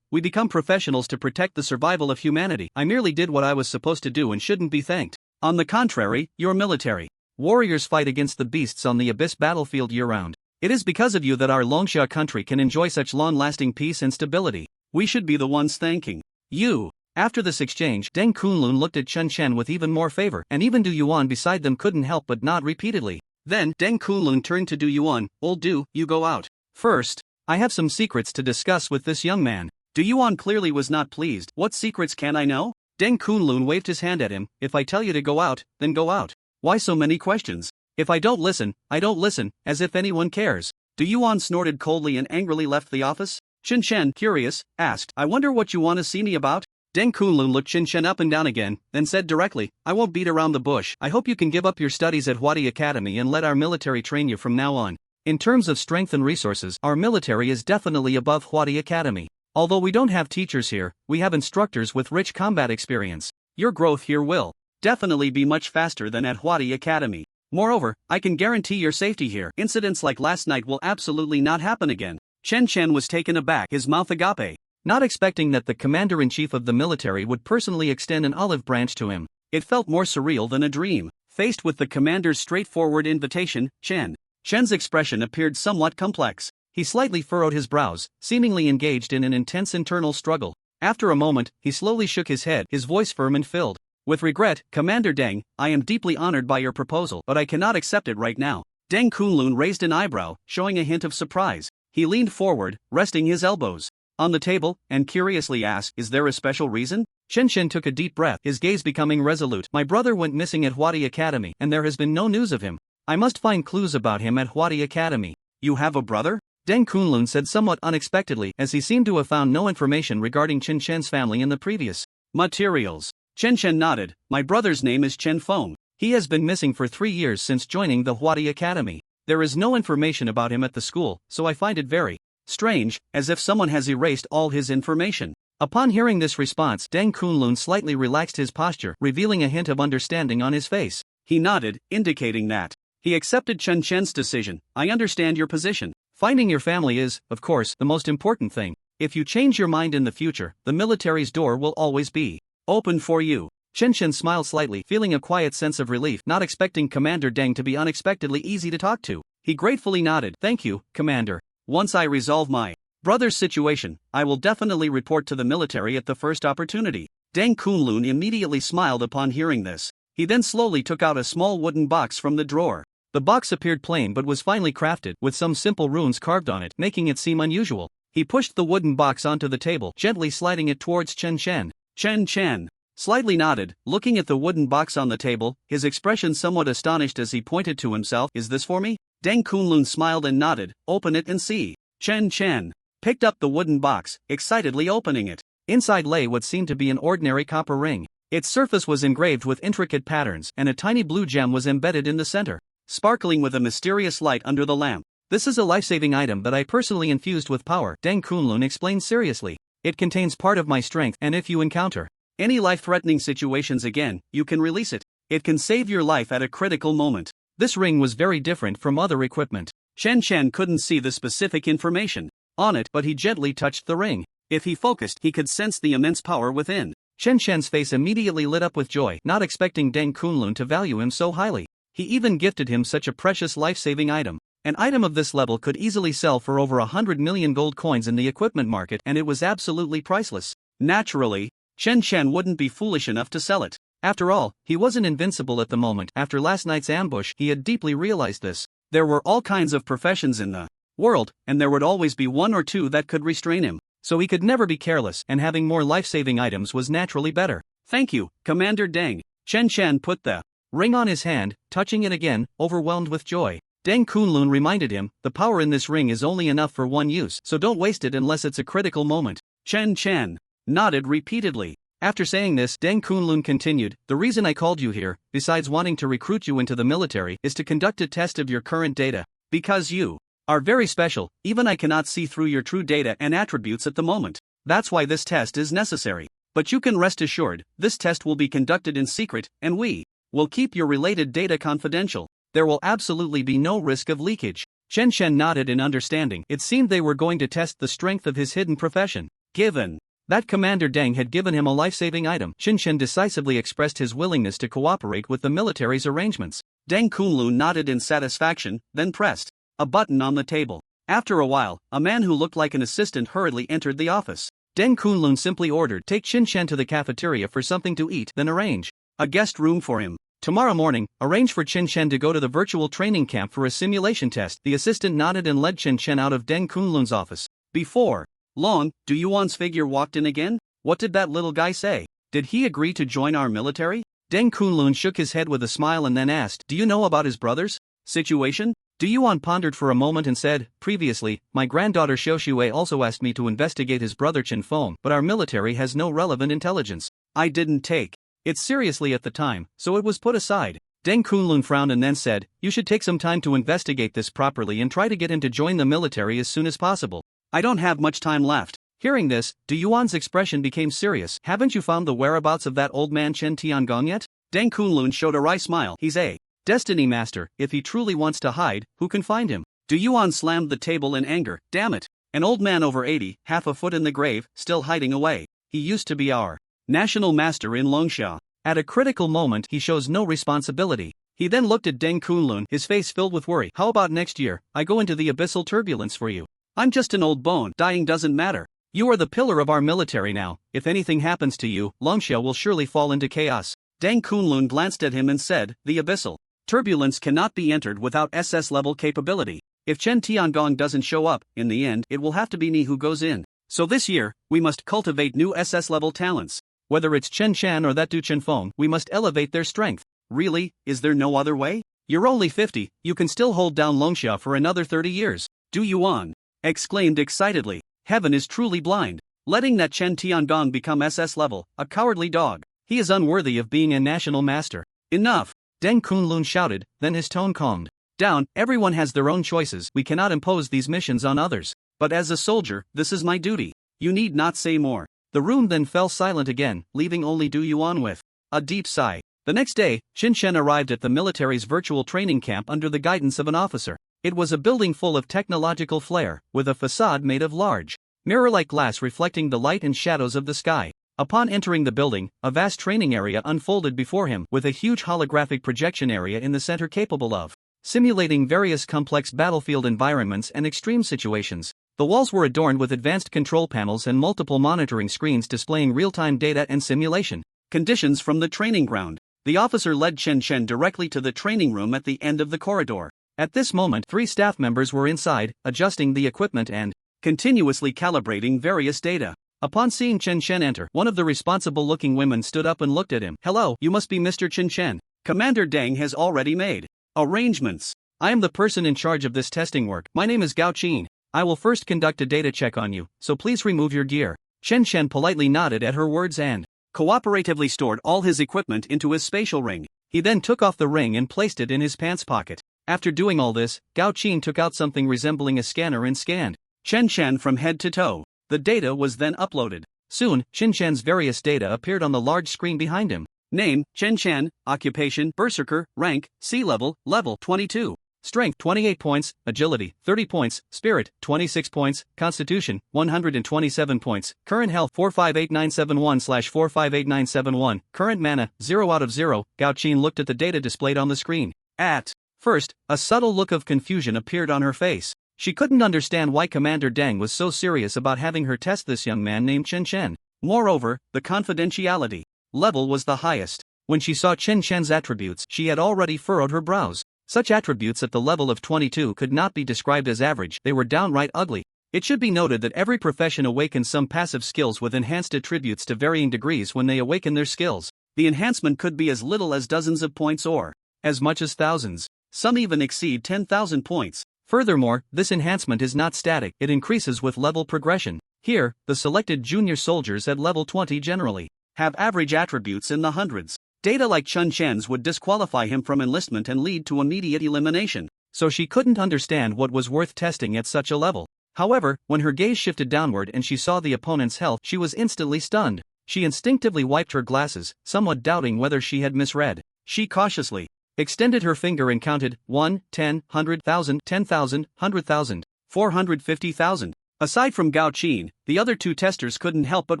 we become professionals to protect the survival of humanity. I merely did what I was supposed to do and shouldn't be thanked. On the contrary, your military warriors fight against the beasts on the Abyss battlefield year-round. It is because of you that our Longsha country can enjoy such long-lasting peace and stability. We should be the ones thanking you." After this exchange, Deng Kunlun looked at Chen Chen with even more favor, and even Du Yuan beside them couldn't help but nod repeatedly. Then, Deng Kunlun turned to Du Yuan. "Old Du, you go out first. I have some secrets to discuss with this young man." Du Yuan clearly was not pleased. "What secrets can I know?" Deng Kunlun waved his hand at him. "If I tell you to go out, then go out. Why so many questions? If I don't listen, I don't listen, as if anyone cares." Du Yuan snorted coldly and angrily left the office. Chen Chen, curious, asked, "I wonder what you want to see me about?" Deng Kunlun looked Chen Chen up and down again, then said directly, "I won't beat around the bush. I hope you can give up your studies at Huadi Academy and let our military train you from now on. In terms of strength and resources, our military is definitely above Huadi Academy. Although we don't have teachers here, we have instructors with rich combat experience. Your growth here will definitely be much faster than at Huadi Academy. Moreover, I can guarantee your safety here. Incidents like last night will absolutely not happen again." Chen Chen was taken aback, his mouth agape, not expecting that the commander-in-chief of the military would personally extend an olive branch to him. It felt more surreal than a dream. Faced with the commander's straightforward invitation, Chen's expression appeared somewhat complex. He slightly furrowed his brows, seemingly engaged in an intense internal struggle. After a moment, he slowly shook his head, his voice firm and filled with regret. "Commander Deng, I am deeply honored by your proposal, but I cannot accept it right now." Deng Kunlun raised an eyebrow, showing a hint of surprise. He leaned forward, resting his elbows on the table, and curiously asked, "Is there a special reason?" Chen Chen took a deep breath, his gaze becoming resolute. "My brother went missing at Huadi Academy, and there has been no news of him. I must find clues about him at Huadi Academy." "You have a brother?" Deng Kunlun said somewhat unexpectedly, as he seemed to have found no information regarding Chen Chen's family in the previous materials. Chen Chen nodded. "My brother's name is Chen Feng. He has been missing for 3 years since joining the Huadi Academy. There is no information about him at the school, so I find it very strange, as if someone has erased all his information." Upon hearing this response, Deng Kunlun slightly relaxed his posture, revealing a hint of understanding on his face. He nodded, indicating that he accepted Chen Chen's decision. I understand your position. Finding your family is, of course, the most important thing. If you change your mind in the future, the military's door will always be open for you. Chen Chen smiled slightly, feeling a quiet sense of relief, not expecting Commander Deng to be unexpectedly easy to talk to. He gratefully nodded. Thank you, Commander. Once I resolve my brother's situation, I will definitely report to the military at the first opportunity. Deng Kunlun immediately smiled upon hearing this. He then slowly took out a small wooden box from the drawer. The box appeared plain but was finely crafted, with some simple runes carved on it, making it seem unusual. He pushed the wooden box onto the table, gently sliding it towards Chen Chen. Chen Chen slightly nodded, looking at the wooden box on the table, his expression somewhat astonished as he pointed to himself. Is this for me? Deng Kunlun smiled and nodded. Open it and see. Chen Chen picked up the wooden box, excitedly opening it. Inside lay what seemed to be an ordinary copper ring. Its surface was engraved with intricate patterns, and a tiny blue gem was embedded in the center, sparkling with a mysterious light under the lamp. This is a life-saving item that I personally infused with power, Deng Kunlun explained seriously. It contains part of my strength, and if you encounter any life-threatening situations again, you can release it. It can save your life at a critical moment. This ring was very different from other equipment. Chen Chen couldn't see the specific information on it, but he gently touched the ring. If he focused, he could sense the immense power within. Chen Chen's face immediately lit up with joy, not expecting Deng Kunlun to value him so highly. He even gifted him such a precious life-saving item. An item of this level could easily sell for over 100 million gold coins in the equipment market, and it was absolutely priceless. Naturally, Chen Chen wouldn't be foolish enough to sell it. After all, he wasn't invincible at the moment. After last night's ambush, he had deeply realized this. There were all kinds of professions in the world, and there would always be one or two that could restrain him. So he could never be careless, and having more life-saving items was naturally better. Thank you, Commander Deng. Chen Chen put the ring on his hand, touching it again, overwhelmed with joy. Deng Kunlun reminded him, the power in this ring is only enough for one use, so don't waste it unless it's a critical moment. Chen Chen nodded repeatedly. After saying this, Deng Kunlun continued, the reason I called you here, besides wanting to recruit you into the military, is to conduct a test of your current data. Because you are very special, even I cannot see through your true data and attributes at the moment. That's why this test is necessary. But you can rest assured, this test will be conducted in secret, and we will keep your related data confidential. There will absolutely be no risk of leakage. Chen Chen nodded in understanding. It seemed they were going to test the strength of his hidden profession. Given that Commander Deng had given him a life-saving item, Chen Chen decisively expressed his willingness to cooperate with the military's arrangements. Deng Kunlun nodded in satisfaction, then pressed a button on the table. After a while, a man who looked like an assistant hurriedly entered the office. Deng Kunlun simply ordered, take Chen Chen to the cafeteria for something to eat, then arrange a guest room for him. Tomorrow morning, arrange for Chen Chen to go to the virtual training camp for a simulation test. The assistant nodded and led Chen Chen out of Deng Kunlun's office. Before long, Du Yuan's figure walked in again. What did that little guy say? Did he agree to join our military? Deng Kunlun shook his head with a smile and then asked, do you know about his brother's situation? Du Yuan pondered for a moment and said, previously, my granddaughter Xiaoxue also asked me to investigate his brother Chen Feng, but our military has no relevant intelligence. I didn't take it seriously at the time, so it was put aside. Deng Kunlun frowned and then said, you should take some time to investigate this properly and try to get him to join the military as soon as possible. I don't have much time left. Hearing this, Du Yuan's expression became serious. Haven't you found the whereabouts of that old man Chen Tiangong yet? Deng Kunlun showed a wry smile. He's a destiny master. If he truly wants to hide, who can find him? Du Yuan slammed the table in anger. Damn it. An old man over 80, half a foot in the grave, still hiding away. He used to be our national master in Longsha. At a critical moment, he shows no responsibility. He then looked at Deng Kunlun, his face filled with worry. How about next year, I go into the abyssal turbulence for you? I'm just an old bone. Dying doesn't matter. You are the pillar of our military now. If anything happens to you, Longsha will surely fall into chaos. Deng Kunlun glanced at him and said, the abyssal turbulence cannot be entered without SS-level capability. If Chen Tiangong doesn't show up, in the end, it will have to be me who goes in. So this year, we must cultivate new SS-level talents. Whether it's Chen Chan or that Du Chen Feng, we must elevate their strength. Really, is there no other way? You're only 50, you can still hold down Longsha for another 30 years. Du Yuan exclaimed excitedly. Heaven is truly blind. Letting that Chen Tiangong become SS level, a cowardly dog. He is unworthy of being a national master. Enough! Deng Kunlun shouted, then his tone calmed down. Everyone has their own choices. We cannot impose these missions on others. But as a soldier, this is my duty. You need not say more. The room then fell silent again, leaving only Du Yuan with a deep sigh. The next day, Chen Chen arrived at the military's virtual training camp under the guidance of an officer. It was a building full of technological flair, with a facade made of large, mirror-like glass reflecting the light and shadows of the sky. Upon entering the building, a vast training area unfolded before him, with a huge holographic projection area in the center capable of simulating various complex battlefield environments and extreme situations. The walls were adorned with advanced control panels and multiple monitoring screens displaying real-time data and simulation conditions from the training ground. The officer led Chen Chen directly to the training room at the end of the corridor. At this moment, 3 staff members were inside, adjusting the equipment and continuously calibrating various data. Upon seeing Chen Chen enter, one of the responsible-looking women stood up and looked at him. "Hello, you must be Mr. Chen Chen. Commander Deng has already made arrangements. I am the person in charge of this testing work. My name is Gao Qin. I will first conduct a data check on you, so please remove your gear." Chen Chen politely nodded at her words and cooperatively stored all his equipment into his spatial ring. He then took off the ring and placed it in his pants pocket. After doing all this, Gao Qin took out something resembling a scanner and scanned Chen Chen from head to toe. The data was then uploaded. Soon, Chen Chen's various data appeared on the large screen behind him. Name, Chen Chen, occupation, berserker, rank, sea level, level 22. Strength 28 points, agility 30 points, spirit 26 points, constitution 127 points, current health 458971/458971, current mana 0 out of 0. Gao Qin looked at the data displayed on the screen. At first, a subtle look of confusion appeared on her face. She couldn't understand why Commander Deng was so serious about having her test this young man named Chen Chen. Moreover, the confidentiality level was the highest. When she saw Chen Chen's attributes, she had already furrowed her brows. Such attributes at the level of 22 could not be described as average, they were downright ugly. It should be noted that every profession awakens some passive skills with enhanced attributes to varying degrees when they awaken their skills. The enhancement could be as little as dozens of points or as much as thousands. Some even exceed 10,000 points. Furthermore, this enhancement is not static, it increases with level progression. Here, the selected junior soldiers at level 20 generally have average attributes in the hundreds. Data like Chen Chen's would disqualify him from enlistment and lead to immediate elimination, so she couldn't understand what was worth testing at such a level. However, when her gaze shifted downward and she saw the opponent's health, she was instantly stunned. She instinctively wiped her glasses, somewhat doubting whether she had misread. She cautiously extended her finger and counted 1, 10, 100,000, 10,000, 100,000, 450,000. Aside from Gao Qin, the other 2 testers couldn't help but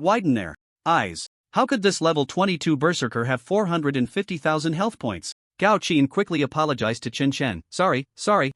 widen their eyes. How could this level 22 berserker have 450,000 health points? Gao Qin quickly apologized to Chen Chen. Sorry,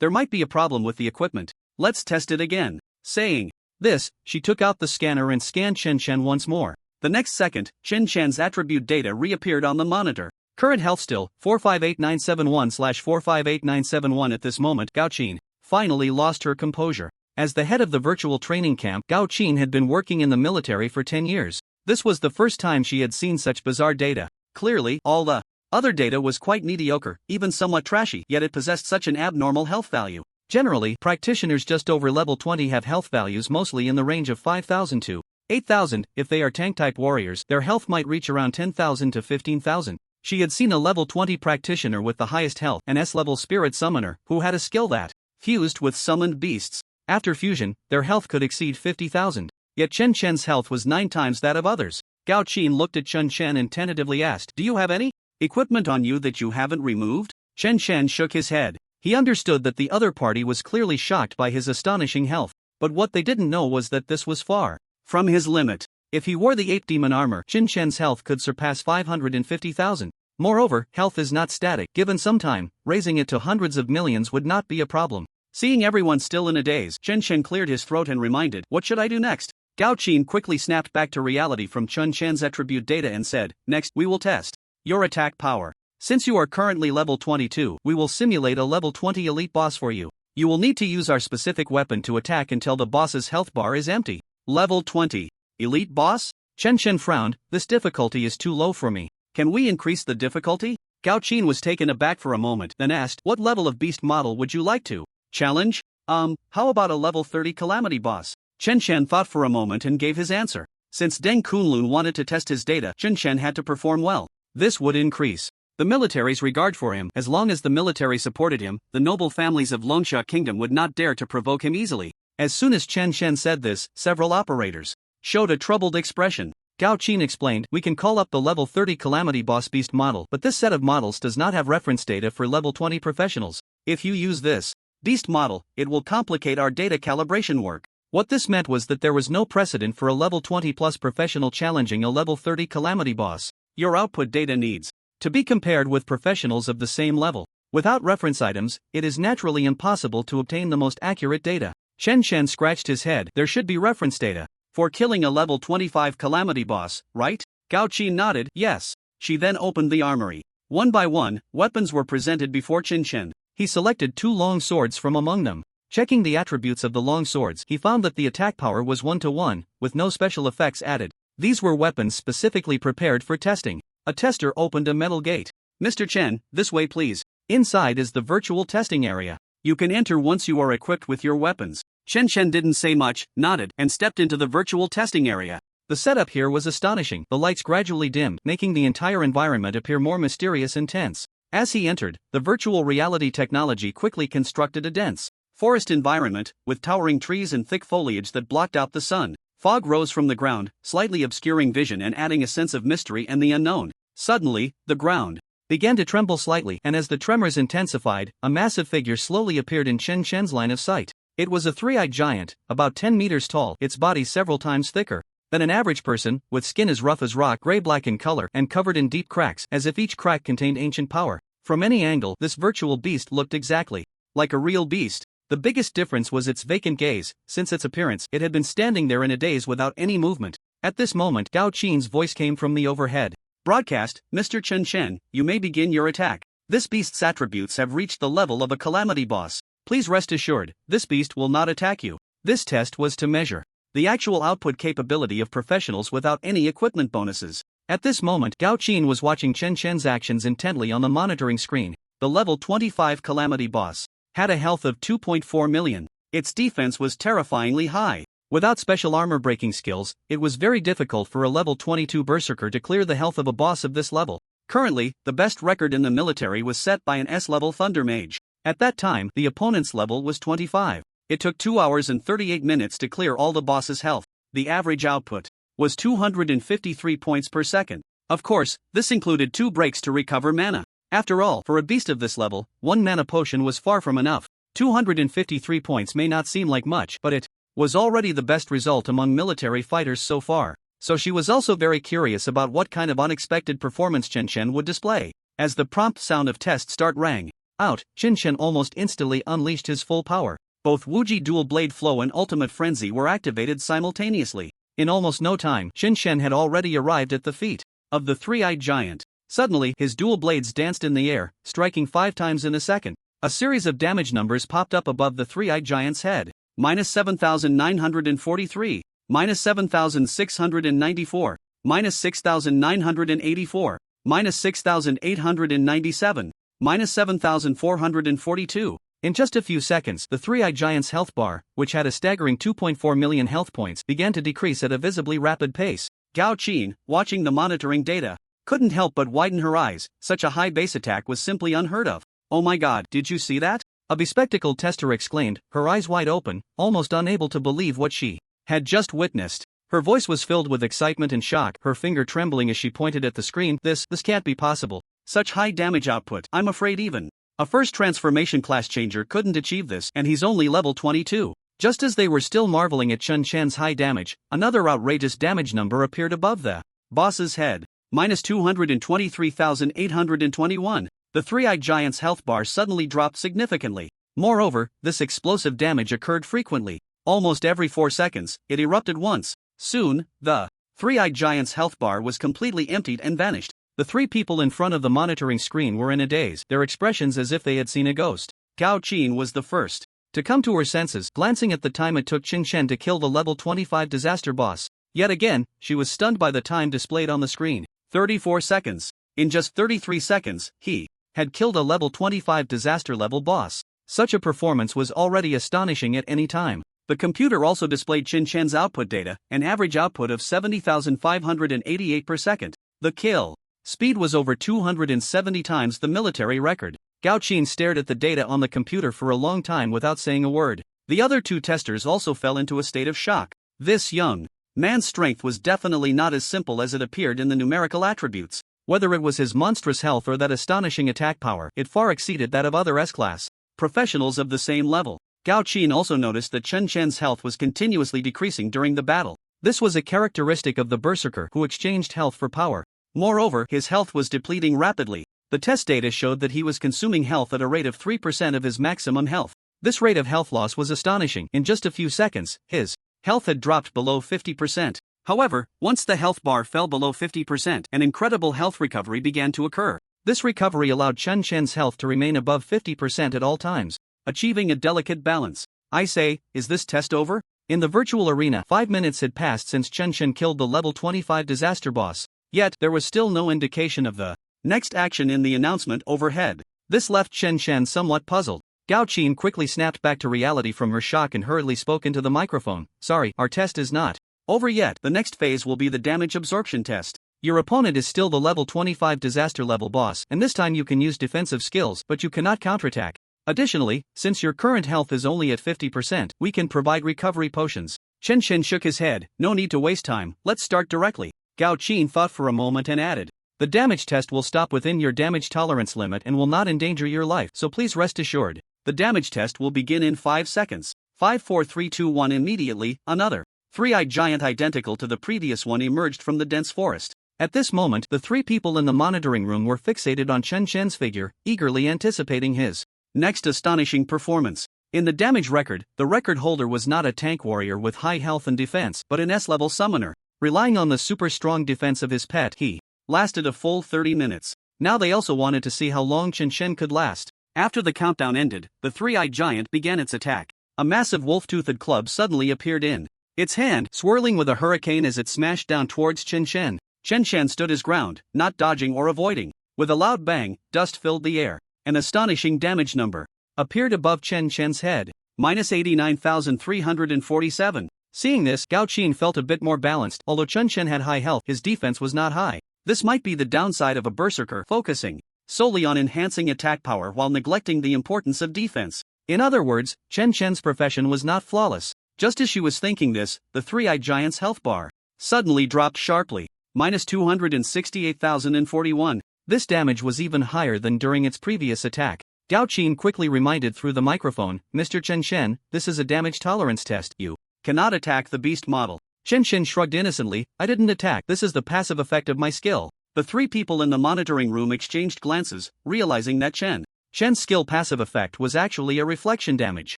there might be a problem with the equipment. Let's test it again. Saying this, she took out the scanner and scanned Chen Chen once more. The next second, Chen Chen's attribute data reappeared on the monitor. Current health still 458971/458971. At this moment, Gao Qin finally lost her composure. As the head of the virtual training camp, Gao Qin had been working in the military for 10 years. This was the first time she had seen such bizarre data. Clearly, all the other data was quite mediocre, even somewhat trashy, yet it possessed such an abnormal health value. Generally, practitioners just over level 20 have health values mostly in the range of 5,000 to 8,000. If they are tank-type warriors, their health might reach around 10,000 to 15,000. She had seen a level 20 practitioner with the highest health, an S-level spirit summoner, who had a skill that fused with summoned beasts. After fusion, their health could exceed 50,000. Yet Chen Chen's health was 9 times that of others. Gao Qin looked at Chen Chen and tentatively asked, "Do you have any equipment on you that you haven't removed?" Chen Chen shook his head. He understood that the other party was clearly shocked by his astonishing health, but what they didn't know was that this was far from his limit. If he wore the ape demon armor, Chen Chen's health could surpass 550,000. Moreover, health is not static. Given some time, raising it to hundreds of millions would not be a problem. Seeing everyone still in a daze, Chen Chen cleared his throat and reminded, "What should I do next?" Gao Qin quickly snapped back to reality from Chen Chen's attribute data and said, "Next, we will test your attack power. Since you are currently level 22, we will simulate a level 20 elite boss for you. You will need to use our specific weapon to attack until the boss's health bar is empty." Level 20. Elite boss? Chen Chen frowned. "This difficulty is too low for me. Can we increase the difficulty?" Gao Qin was taken aback for a moment, then asked, "What level of beast model would you like to challenge?" How about a level 30 calamity boss?" Chen Chen thought for a moment and gave his answer. Since Deng Kunlun wanted to test his data, Chen Chen had to perform well. This would increase the military's regard for him. As long as the military supported him, the noble families of Longsha Kingdom would not dare to provoke him easily. As soon as Chen Chen said this, several operators showed a troubled expression. Gao Qin explained, we can call up the level 30 Calamity Boss Beast model, but this set of models does not have reference data for level 20 professionals. If you use this Beast model, it will complicate our data calibration work. What this meant was that there was no precedent for a level 20 plus professional challenging a level 30 Calamity Boss. Your output data needs to be compared with professionals of the same level. Without reference items, it is naturally impossible to obtain the most accurate data. Chen Chen scratched his head. There should be reference data for killing a level 25 Calamity Boss, right? Gao Qin nodded, yes. She then opened the armory. One by one, weapons were presented before Chen Chen. He selected 2 long swords from among them. Checking the attributes of the long swords, he found that the attack power was 1-to-1, with no special effects added. These were weapons specifically prepared for testing. A tester opened a metal gate. Mr. Chen, this way please. Inside is the virtual testing area. You can enter once you are equipped with your weapons. Chen Chen didn't say much, nodded, and stepped into the virtual testing area. The setup here was astonishing. The lights gradually dimmed, making the entire environment appear more mysterious and tense. As he entered, the virtual reality technology quickly constructed a dense forest environment, with towering trees and thick foliage that blocked out the sun. Fog rose from the ground, slightly obscuring vision and adding a sense of mystery and the unknown. Suddenly, the ground began to tremble slightly, and as the tremors intensified, a massive figure slowly appeared in Chen Chen's line of sight. It was a 3-eyed giant, about 10 meters tall, its body several times thicker than an average person, with skin as rough as rock, gray-black in color, and covered in deep cracks, as if each crack contained ancient power. From any angle, this virtual beast looked exactly like a real beast. The biggest difference was its vacant gaze. Since its appearance, it had been standing there in a daze without any movement. At this moment, Gao Qin's voice came from the overhead. Broadcast, Mr. Chen Chen, you may begin your attack. This beast's attributes have reached the level of a calamity boss. Please rest assured, this beast will not attack you. This test was to measure the actual output capability of professionals without any equipment bonuses. At this moment, Gao Qin was watching Chen Chen's actions intently on the monitoring screen. The level 25 calamity boss had a health of 2.4 million. Its defense was terrifyingly high. Without special armor-breaking skills, it was very difficult for a level 22 berserker to clear the health of a boss of this level. Currently, the best record in the military was set by an S-level Thunder Mage. At that time, the opponent's level was 25. It took 2 hours and 38 minutes to clear all the boss's health. The average output was 253 points per second. Of course, this included 2 breaks to recover mana. After all, for a beast of this level, 1 mana potion was far from enough. 253 points may not seem like much, but it was already the best result among military fighters so far. So she was also very curious about what kind of unexpected performance Chen Chen would display. As the prompt sound of test start rang out, Chen Chen almost instantly unleashed his full power. Both Wuji Dual Blade Flow and Ultimate Frenzy were activated simultaneously. In almost no time, Chen Chen had already arrived at the feet of the 3-eyed giant. Suddenly, his dual blades danced in the air, striking 5 times in a second. A series of damage numbers popped up above the 3-eyed giant's head. -7,943, -7,694, -6,984, -6,897, -7,442. In just a few seconds, the 3-eyed giant's health bar, which had a staggering 2.4 million health points, began to decrease at a visibly rapid pace. Gao Qin, watching the monitoring data, couldn't help but widen her eyes. Such a high base attack was simply unheard of. Oh my god, did you see that? A bespectacled tester exclaimed, her eyes wide open, almost unable to believe what she had just witnessed. Her voice was filled with excitement and shock, her finger trembling as she pointed at the screen. This can't be possible. Such high damage output. I'm afraid even a first transformation class changer couldn't achieve this, and he's only level 22. Just as they were still marveling at Chen Chen's high damage, another outrageous damage number appeared above the boss's head. -223,821. The 3-eyed giant's health bar suddenly dropped significantly. Moreover, this explosive damage occurred frequently. Almost every 4 seconds, it erupted once. Soon, the 3-eyed giant's health bar was completely emptied and vanished. The 3 people in front of the monitoring screen were in a daze, their expressions as if they had seen a ghost. Gao Qin was the first to come to her senses, glancing at the time it took Chen Chen to kill the level 25 disaster boss. Yet again, she was stunned by the time displayed on the screen. 34 seconds. In just 33 seconds, he had killed a level 25 disaster level boss. Such a performance was already astonishing at any time. The computer also displayed Chen Chen's output data, an average output of 70,588 per second. The kill speed was over 270 times the military record. Gao Qin stared at the data on the computer for a long time without saying a word. The other 2 testers also fell into a state of shock. This young Man's strength was definitely not as simple as it appeared in the numerical attributes. Whether it was his monstrous health or that astonishing attack power, it far exceeded that of other S-class professionals of the same level. Gao Qin also noticed that Chen Chen's health was continuously decreasing during the battle. This was a characteristic of the berserker who exchanged health for power. Moreover, his health was depleting rapidly. The test data showed that he was consuming health at a rate of 3% of his maximum health. This rate of health loss was astonishing. In just a few seconds, his health had dropped below 50%. However, once the health bar fell below 50%, an incredible health recovery began to occur. This recovery allowed Chen Chen's health to remain above 50% at all times, achieving a delicate balance. I say, is this test over? In the virtual arena, 5 minutes had passed since Chen Chen killed the level 25 disaster boss. Yet, there was still no indication of the next action in the announcement overhead. This left Chen Chen somewhat puzzled. Gao Qin quickly snapped back to reality from her shock and hurriedly spoke into the microphone. Sorry, our test is not over yet. The next phase will be the damage absorption test. Your opponent is still the level 25 disaster level boss, and this time you can use defensive skills, but you cannot counterattack. Additionally, since your current health is only at 50%, we can provide recovery potions. Chen Chen shook his head. No need to waste time, let's start directly. Gao Qin thought for a moment and added, the damage test will stop within your damage tolerance limit and will not endanger your life, so please rest assured. The damage test will begin in 5 seconds. 5, 4, 3, 2, 1. Immediately, another three-eyed giant identical to the previous one emerged from the dense forest. At this moment, the three people in the monitoring room were fixated on Chen Chen's figure, eagerly anticipating his next astonishing performance. In the damage record, the record holder was not a tank warrior with high health and defense, but an S-level summoner. Relying on the super strong defense of his pet, he lasted a full 30 minutes. Now they also wanted to see how long Chen Chen could last. After the countdown ended, the three-eyed giant began its attack. A massive wolf-toothed club suddenly appeared in its hand, swirling with a hurricane as it smashed down towards Chen Chen. Chen Chen stood his ground, not dodging or avoiding. With a loud bang, dust filled the air. An astonishing damage number appeared above Chen Chen's head. Minus 89,347. Seeing this, Gao Qin felt a bit more balanced. Although Chen Chen had high health, his defense was not high. This might be the downside of a berserker focusing solely on enhancing attack power while neglecting the importance of defense. In other words, Chen Chen's profession was not flawless. Just as she was thinking this, the three-eyed giant's health bar suddenly dropped sharply. Minus 268,041. This damage was even higher than during its previous attack. Gao Qin quickly reminded through the microphone, Mr. Chen Chen, this is a damage tolerance test. You cannot attack the beast model. Chen Chen shrugged innocently, I didn't attack, this is the passive effect of my skill. The three people in the monitoring room exchanged glances, realizing that Chen's skill passive effect was actually a reflection damage.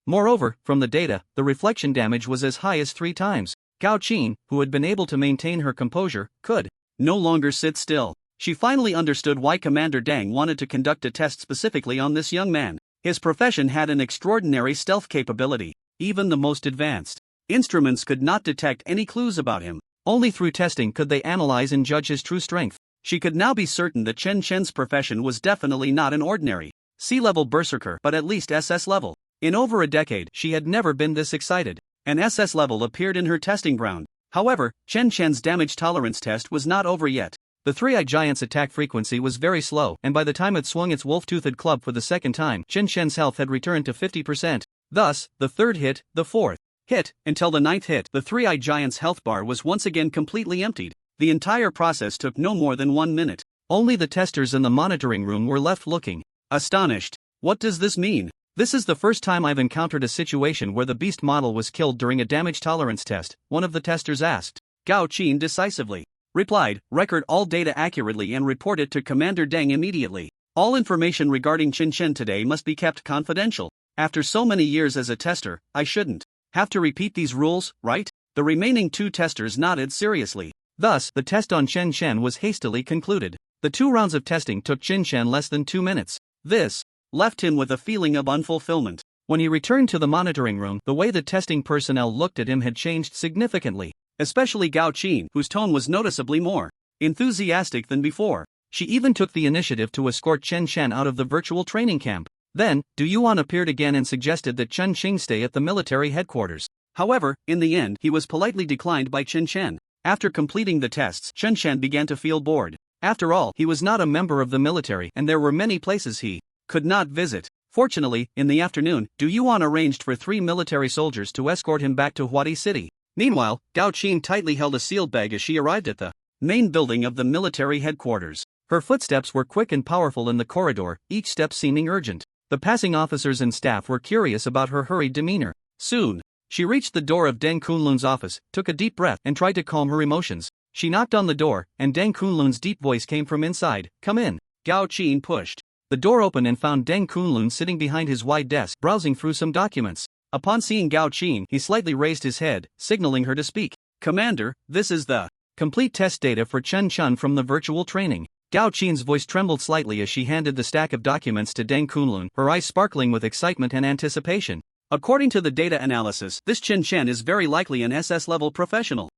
Moreover, from the data, the reflection damage was as high as 3 times. Gao Qin, who had been able to maintain her composure, could no longer sit still. She finally understood why Commander Dang wanted to conduct a test specifically on this young man. His profession had an extraordinary stealth capability. Even the most advanced instruments could not detect any clues about him. Only through testing could they analyze and judge his true strength. She could now be certain that Chen Chen's profession was definitely not an ordinary C-level berserker, but at least SS level. In over a decade, she had never been this excited. An SS level appeared in her testing ground. However, Chen Chen's damage tolerance test was not over yet. The three-eyed giant's attack frequency was very slow, and by the time it swung its wolf-toothed club for the second time, Chen Chen's health had returned to 50%. Thus, the third hit, the fourth hit, until the 9th hit, the three-eyed giant's health bar was once again completely emptied. The entire process took no more than 1 minute. Only the testers in the monitoring room were left looking astonished. What does this mean? This is the first time I've encountered a situation where the beast model was killed during a damage tolerance test, one of the testers asked. Gao Qin decisively replied, record all data accurately and report it to Commander Deng immediately. All information regarding Chen Chen today must be kept confidential. After so many years as a tester, I shouldn't have to repeat these rules, right? The remaining 2 testers nodded seriously. Thus, the test on Chen Chen was hastily concluded. The 2 rounds of testing took Chen Chen less than 2 minutes. This left him with a feeling of unfulfillment. When he returned to the monitoring room, the way the testing personnel looked at him had changed significantly. Especially Gao Qin, whose tone was noticeably more enthusiastic than before. She even took the initiative to escort Chen Chen out of the virtual training camp. Then, Du Yuan appeared again and suggested that Chen Qing stay at the military headquarters. However, in the end, he was politely declined by Chen Chen. After completing the tests, Chen Chen began to feel bored. After all, he was not a member of the military and there were many places he could not visit. Fortunately, in the afternoon, Du Yuan arranged for 3 military soldiers to escort him back to Huadi City. Meanwhile, Gao Qin tightly held a sealed bag as she arrived at the main building of the military headquarters. Her footsteps were quick and powerful in the corridor, each step seeming urgent. The passing officers and staff were curious about her hurried demeanor. Soon, she reached the door of Deng Kunlun's office, took a deep breath, and tried to calm her emotions. She knocked on the door, and Deng Kunlun's deep voice came from inside. "Come in." Gao Qin pushed the door open and found Deng Kunlun sitting behind his wide desk, browsing through some documents. Upon seeing Gao Qin, he slightly raised his head, signaling her to speak. "Commander, this is the complete test data for Chen Chun from the virtual training." Gao Qin's voice trembled slightly as she handed the stack of documents to Deng Kunlun, her eyes sparkling with excitement and anticipation. "According to the data analysis, this Chen Chen is very likely an SS-level professional."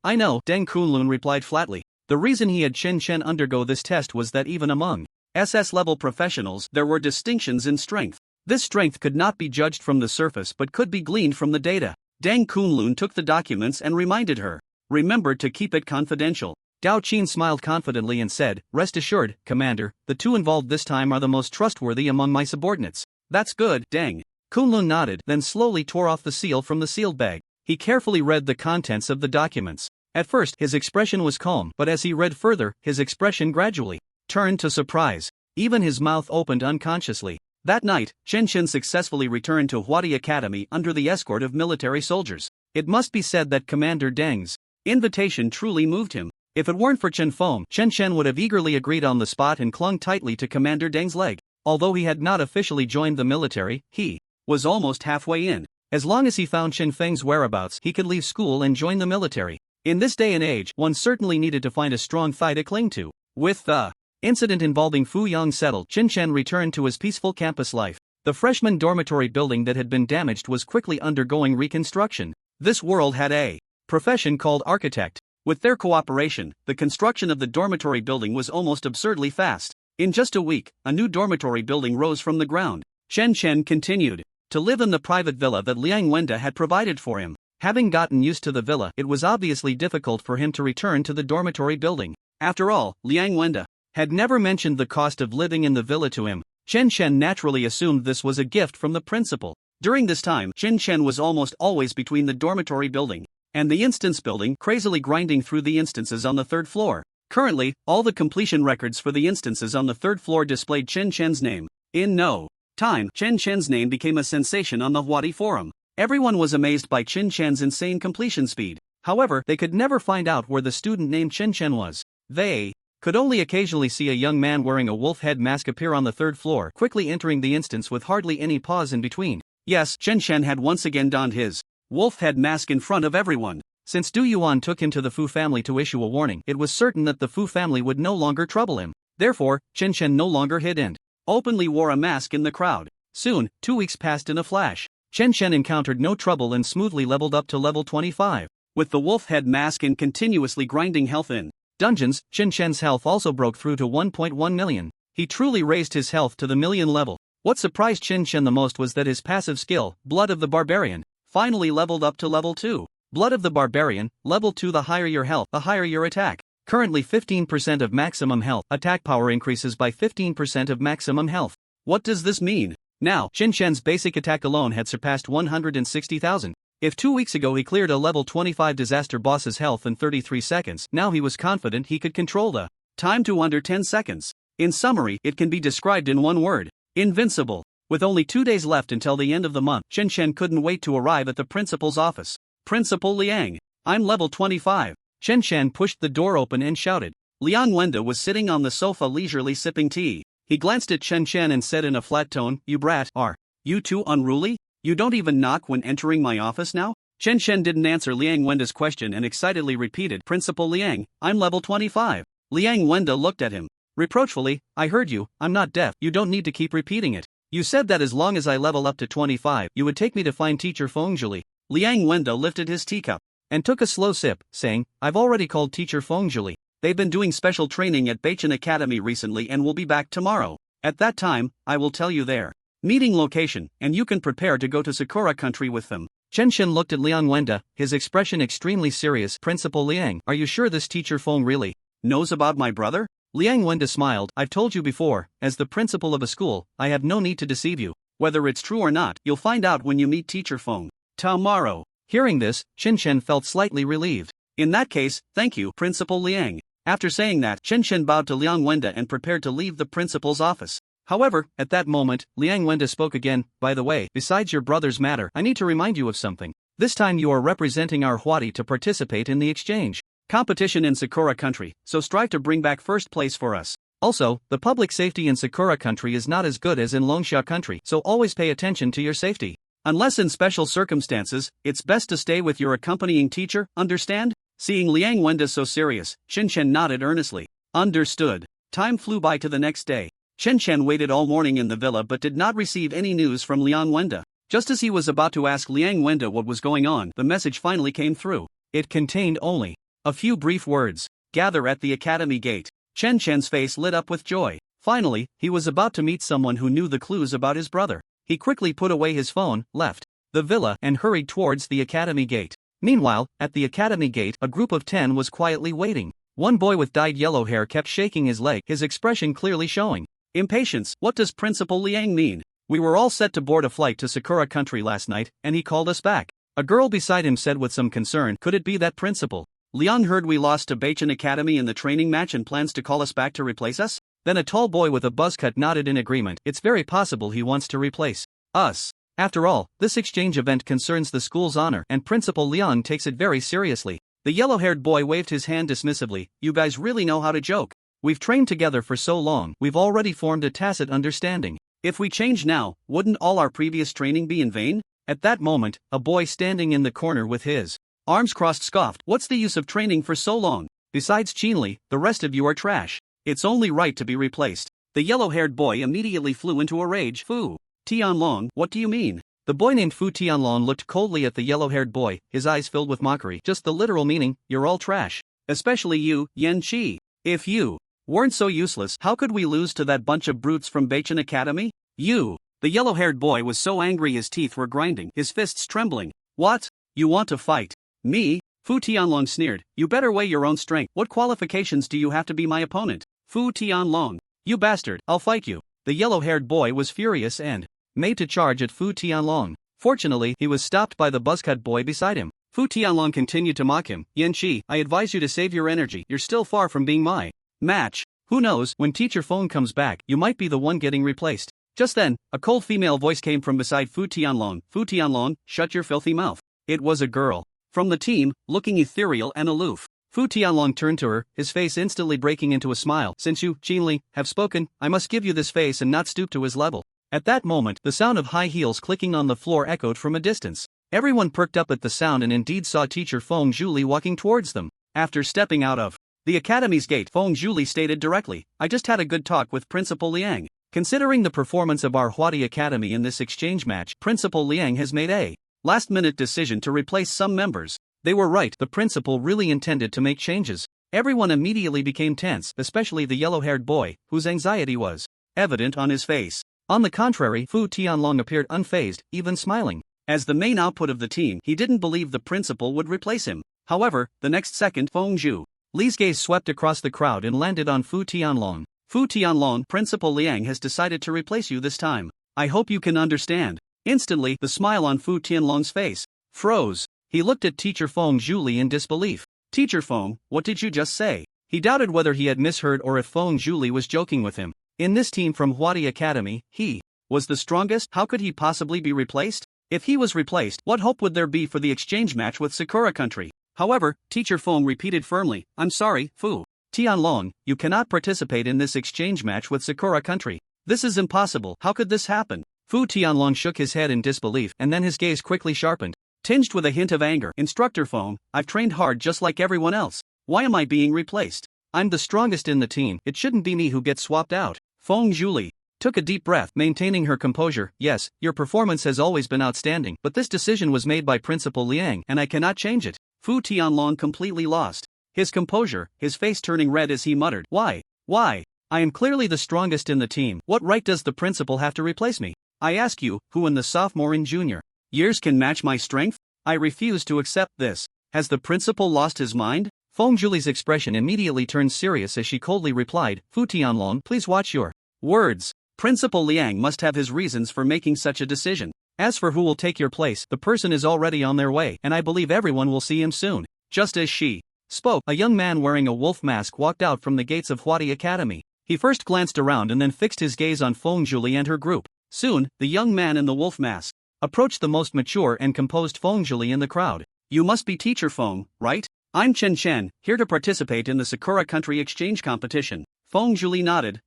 I know," Deng Kunlun replied flatly. The reason he had Chen Chen undergo this test was that even among SS-level professionals, there were distinctions in strength. This strength could not be judged from the surface but could be gleaned from the data. Deng Kunlun took the documents and reminded her. "Remember to keep it confidential." Gao Qin smiled confidently and said, "Rest assured, Commander, the two involved this time are the most trustworthy among my subordinates." "That's good." Deng Kunlun nodded, then slowly tore off the seal from the sealed bag. He carefully read the contents of the documents. At first, his expression was calm, but as he read further, his expression gradually turned to surprise. Even his mouth opened unconsciously. That night, Chen Chen successfully returned to Huadi Academy under the escort of military soldiers. It must be said that Commander Deng's invitation truly moved him. If it weren't for Chen Feng, Chen Chen would have eagerly agreed on the spot and clung tightly to Commander Deng's leg. Although he had not officially joined the military, he was almost halfway in. As long as he found Chen Feng's whereabouts, he could leave school and join the military. In this day and age, one certainly needed to find a strong thigh to cling to. With the incident involving Fu Yang settled, Chen Chen returned to his peaceful campus life. The freshman dormitory building that had been damaged was quickly undergoing reconstruction. This world had a profession called architect. With their cooperation, the construction of the dormitory building was almost absurdly fast. In just a week, a new dormitory building rose from the ground. Chen Chen continued to live in the private villa that Liang Wenda had provided for him. Having gotten used to the villa, it was obviously difficult for him to return to the dormitory building. After all, Liang Wenda had never mentioned the cost of living in the villa to him. Chen Chen naturally assumed this was a gift from the principal. During this time, Chen Chen was almost always between the dormitory building and the instance building, crazily grinding through the instances on the third floor. Currently, all the completion records for the instances on the third floor displayed Chen Chen's name. In no time, Chen Chen's name became a sensation on the Huadi forum. Everyone was amazed by Chen Chen's insane completion speed. However, they could never find out where the student named Chen Chen was. They could only occasionally see a young man wearing a wolf head mask appear on the third floor, quickly entering the instance with hardly any pause in between. Yes, Chen Chen had once again donned his wolf head mask in front of everyone. Since Du Yuan took him to the Fu family to issue a warning, it was certain that the Fu family would no longer trouble him. Therefore, Chen Chen no longer hid and openly wore a mask in the crowd. Soon, 2 weeks passed in a flash. Chen Chen encountered no trouble and smoothly leveled up to level 25. With the wolf head mask and continuously grinding health in dungeons, Chen Chen's health also broke through to 1.1 million. He truly raised his health to the million level. What surprised Chen Chen the most was that his passive skill, Blood of the Barbarian, finally leveled up to level 2. Blood of the Barbarian, level 2. The higher your health, the higher your attack. Currently 15% of maximum health, attack power increases by 15% of maximum health. What does this mean? Now, Chen Chen's basic attack alone had surpassed 160,000. If 2 weeks ago he cleared a level 25 disaster boss's health in 33 seconds, now he was confident he could control the time to under 10 seconds. In summary, it can be described in one word: invincible. With only 2 days left until the end of the month, Chen Chen couldn't wait to arrive at the principal's office. "Principal Liang, I'm level 25. Chen Chen pushed the door open and shouted. Liang Wenda was sitting on the sofa leisurely sipping tea. He glanced at Chen Chen and said in a flat tone, "You brat, are you too unruly? You don't even knock when entering my office now?" Chen Chen didn't answer Liang Wenda's question and excitedly repeated, "Principal Liang, I'm level 25. Liang Wenda looked at him reproachfully. "I heard you, I'm not deaf. You don't need to keep repeating it. You said that as long as I level up to 25, you would take me to find Teacher Feng Zhuli." Liang Wenda lifted his teacup and took a slow sip, saying, "I've already called Teacher Feng Zhuli. They've been doing special training at Beichen Academy recently and will be back tomorrow. At that time, I will tell you their meeting location, and you can prepare to go to Sakura country with them." Chen Chen looked at Liang Wenda, his expression extremely serious. "Principal Liang, are you sure this Teacher Feng really knows about my brother?" Liang Wenda smiled. "I've told you before, as the principal of a school, I have no need to deceive you. Whether it's true or not, you'll find out when you meet Teacher Feng tomorrow. Hearing this, Chen Chen felt slightly relieved. In that case, thank you, Principal Liang. After saying that, Chen Chen bowed to Liang Wenda and prepared to leave the principal's office. However, at that moment, Liang Wenda spoke again. By the way, besides your brother's matter, I need to remind you of something. This time you are representing our Huadi to participate in the exchange competition in Sakura country, so strive to bring back first place for us. Also, the public safety in Sakura country is not as good as in Longxia country, so always pay attention to your safety. Unless in special circumstances, it's best to stay with your accompanying teacher, understand? Seeing Liang Wenda so serious, Chen Chen nodded earnestly. Understood. Time flew by to the next day. Chen Chen waited all morning in the villa but did not receive any news from Liang Wenda. Just as he was about to ask Liang Wenda what was going on, the message finally came through. It contained only a few brief words. Gather at the academy gate. Chen Chen's face lit up with joy. Finally, he was about to meet someone who knew the clues about his brother. He quickly put away his phone, left the villa, and hurried towards the academy gate. Meanwhile, at the academy gate, a group of 10 was quietly waiting. One boy with dyed yellow hair kept shaking his leg, his expression clearly showing impatience. What does Principal Liang mean? We were all set to board a flight to Sakura country last night, and he called us back. A girl beside him said with some concern, could it be that Principal Liang heard we lost to Bachan Academy in the training match and plans to call us back to replace us? Then a tall boy with a buzz cut nodded in agreement. It's very possible he wants to replace us. After all, this exchange event concerns the school's honor and Principal Liang takes it very seriously. The yellow-haired boy waved his hand dismissively. You guys really know how to joke. We've trained together for so long, we've already formed a tacit understanding. If we change now, wouldn't all our previous training be in vain? At that moment, a boy standing in the corner with his arms crossed scoffed. What's the use of training for so long? Besides Qinli, the rest of you are trash. It's only right to be replaced. The yellow-haired boy immediately flew into a rage. Fu Tianlong, what do you mean? The boy named Fu Tianlong looked coldly at the yellow-haired boy, his eyes filled with mockery. Just the literal meaning, you're all trash. Especially you, Yan Qi. If you weren't so useless, how could we lose to that bunch of brutes from Bachan Academy? You. The yellow-haired boy was so angry his teeth were grinding, his fists trembling. What? You want to fight me? Fu Tianlong sneered. You better weigh your own strength. What qualifications do you have to be my opponent? Fu Tianlong. You bastard, I'll fight you. The yellow-haired boy was furious and made to charge at Fu Tianlong. Fortunately, he was stopped by the buzzcut boy beside him. Fu Tianlong continued to mock him. Yan Qi, I advise you to save your energy. You're still far from being my match. Who knows, when Teacher Feng comes back, you might be the one getting replaced. Just then, a cold female voice came from beside Fu Tianlong. Fu Tianlong, shut your filthy mouth. It was a girl from the team, looking ethereal and aloof. Fu Tianlong turned to her, his face instantly breaking into a smile. Since you, Qinli, have spoken, I must give you this face and not stoop to his level. At that moment, the sound of high heels clicking on the floor echoed from a distance. Everyone perked up at the sound and indeed saw Teacher Feng Zhuli walking towards them. After stepping out of the academy's gate, Feng Zhuli stated directly, I just had a good talk with Principal Liang. Considering the performance of our Huadi Academy in this exchange match, Principal Liang has made a last-minute decision to replace some members. They were right, the principal really intended to make changes. Everyone immediately became tense, especially the yellow-haired boy, whose anxiety was evident on his face. On the contrary, Fu Tianlong appeared unfazed, even smiling. As the main output of the team, he didn't believe the principal would replace him. However, the next second, Feng Zhu Li's gaze swept across the crowd and landed on Fu Tianlong. Fu Tianlong, Principal Liang has decided to replace you this time. I hope you can understand. Instantly, the smile on Fu Tianlong's face froze. He looked at Teacher Feng Zhuli in disbelief. Teacher Feng, what did you just say? He doubted whether he had misheard or if Feng Zhuli was joking with him. In this team from Huadi Academy, he was the strongest. How could he possibly be replaced? If he was replaced, what hope would there be for the exchange match with Sakura country? However, Teacher Feng repeated firmly, I'm sorry, Fu Tianlong, you cannot participate in this exchange match with Sakura country. This is impossible. How could this happen? Fu Tianlong shook his head in disbelief and then his gaze quickly sharpened, tinged with a hint of anger. Instructor Feng, I've trained hard just like everyone else. Why am I being replaced? I'm the strongest in the team, it shouldn't be me who gets swapped out. Feng Zhuli took a deep breath, maintaining her composure. Yes, your performance has always been outstanding, but this decision was made by Principal Liang and I cannot change it. Fu Tianlong completely lost his composure, his face turning red as he muttered, Why? I am clearly the strongest in the team. What right does the principal have to replace me? I ask you, who in the sophomore and junior years can match my strength? I refuse to accept this. Has the principal lost his mind? Feng Zhuli's expression immediately turned serious as she coldly replied, Fu Tianlong, please watch your words. Principal Liang must have his reasons for making such a decision. As for who will take your place, the person is already on their way, and I believe everyone will see him soon. Just as she spoke, a young man wearing a wolf mask walked out from the gates of Hwadi Academy. He first glanced around and then fixed his gaze on Feng Zhuli and her group. Soon, the young man in the wolf mask approached the most mature and composed Feng Zhuli in the crowd. You must be Teacher Feng, right? I'm Chen Chen, here to participate in the Sakura Country Exchange Competition. Feng Zhuli nodded.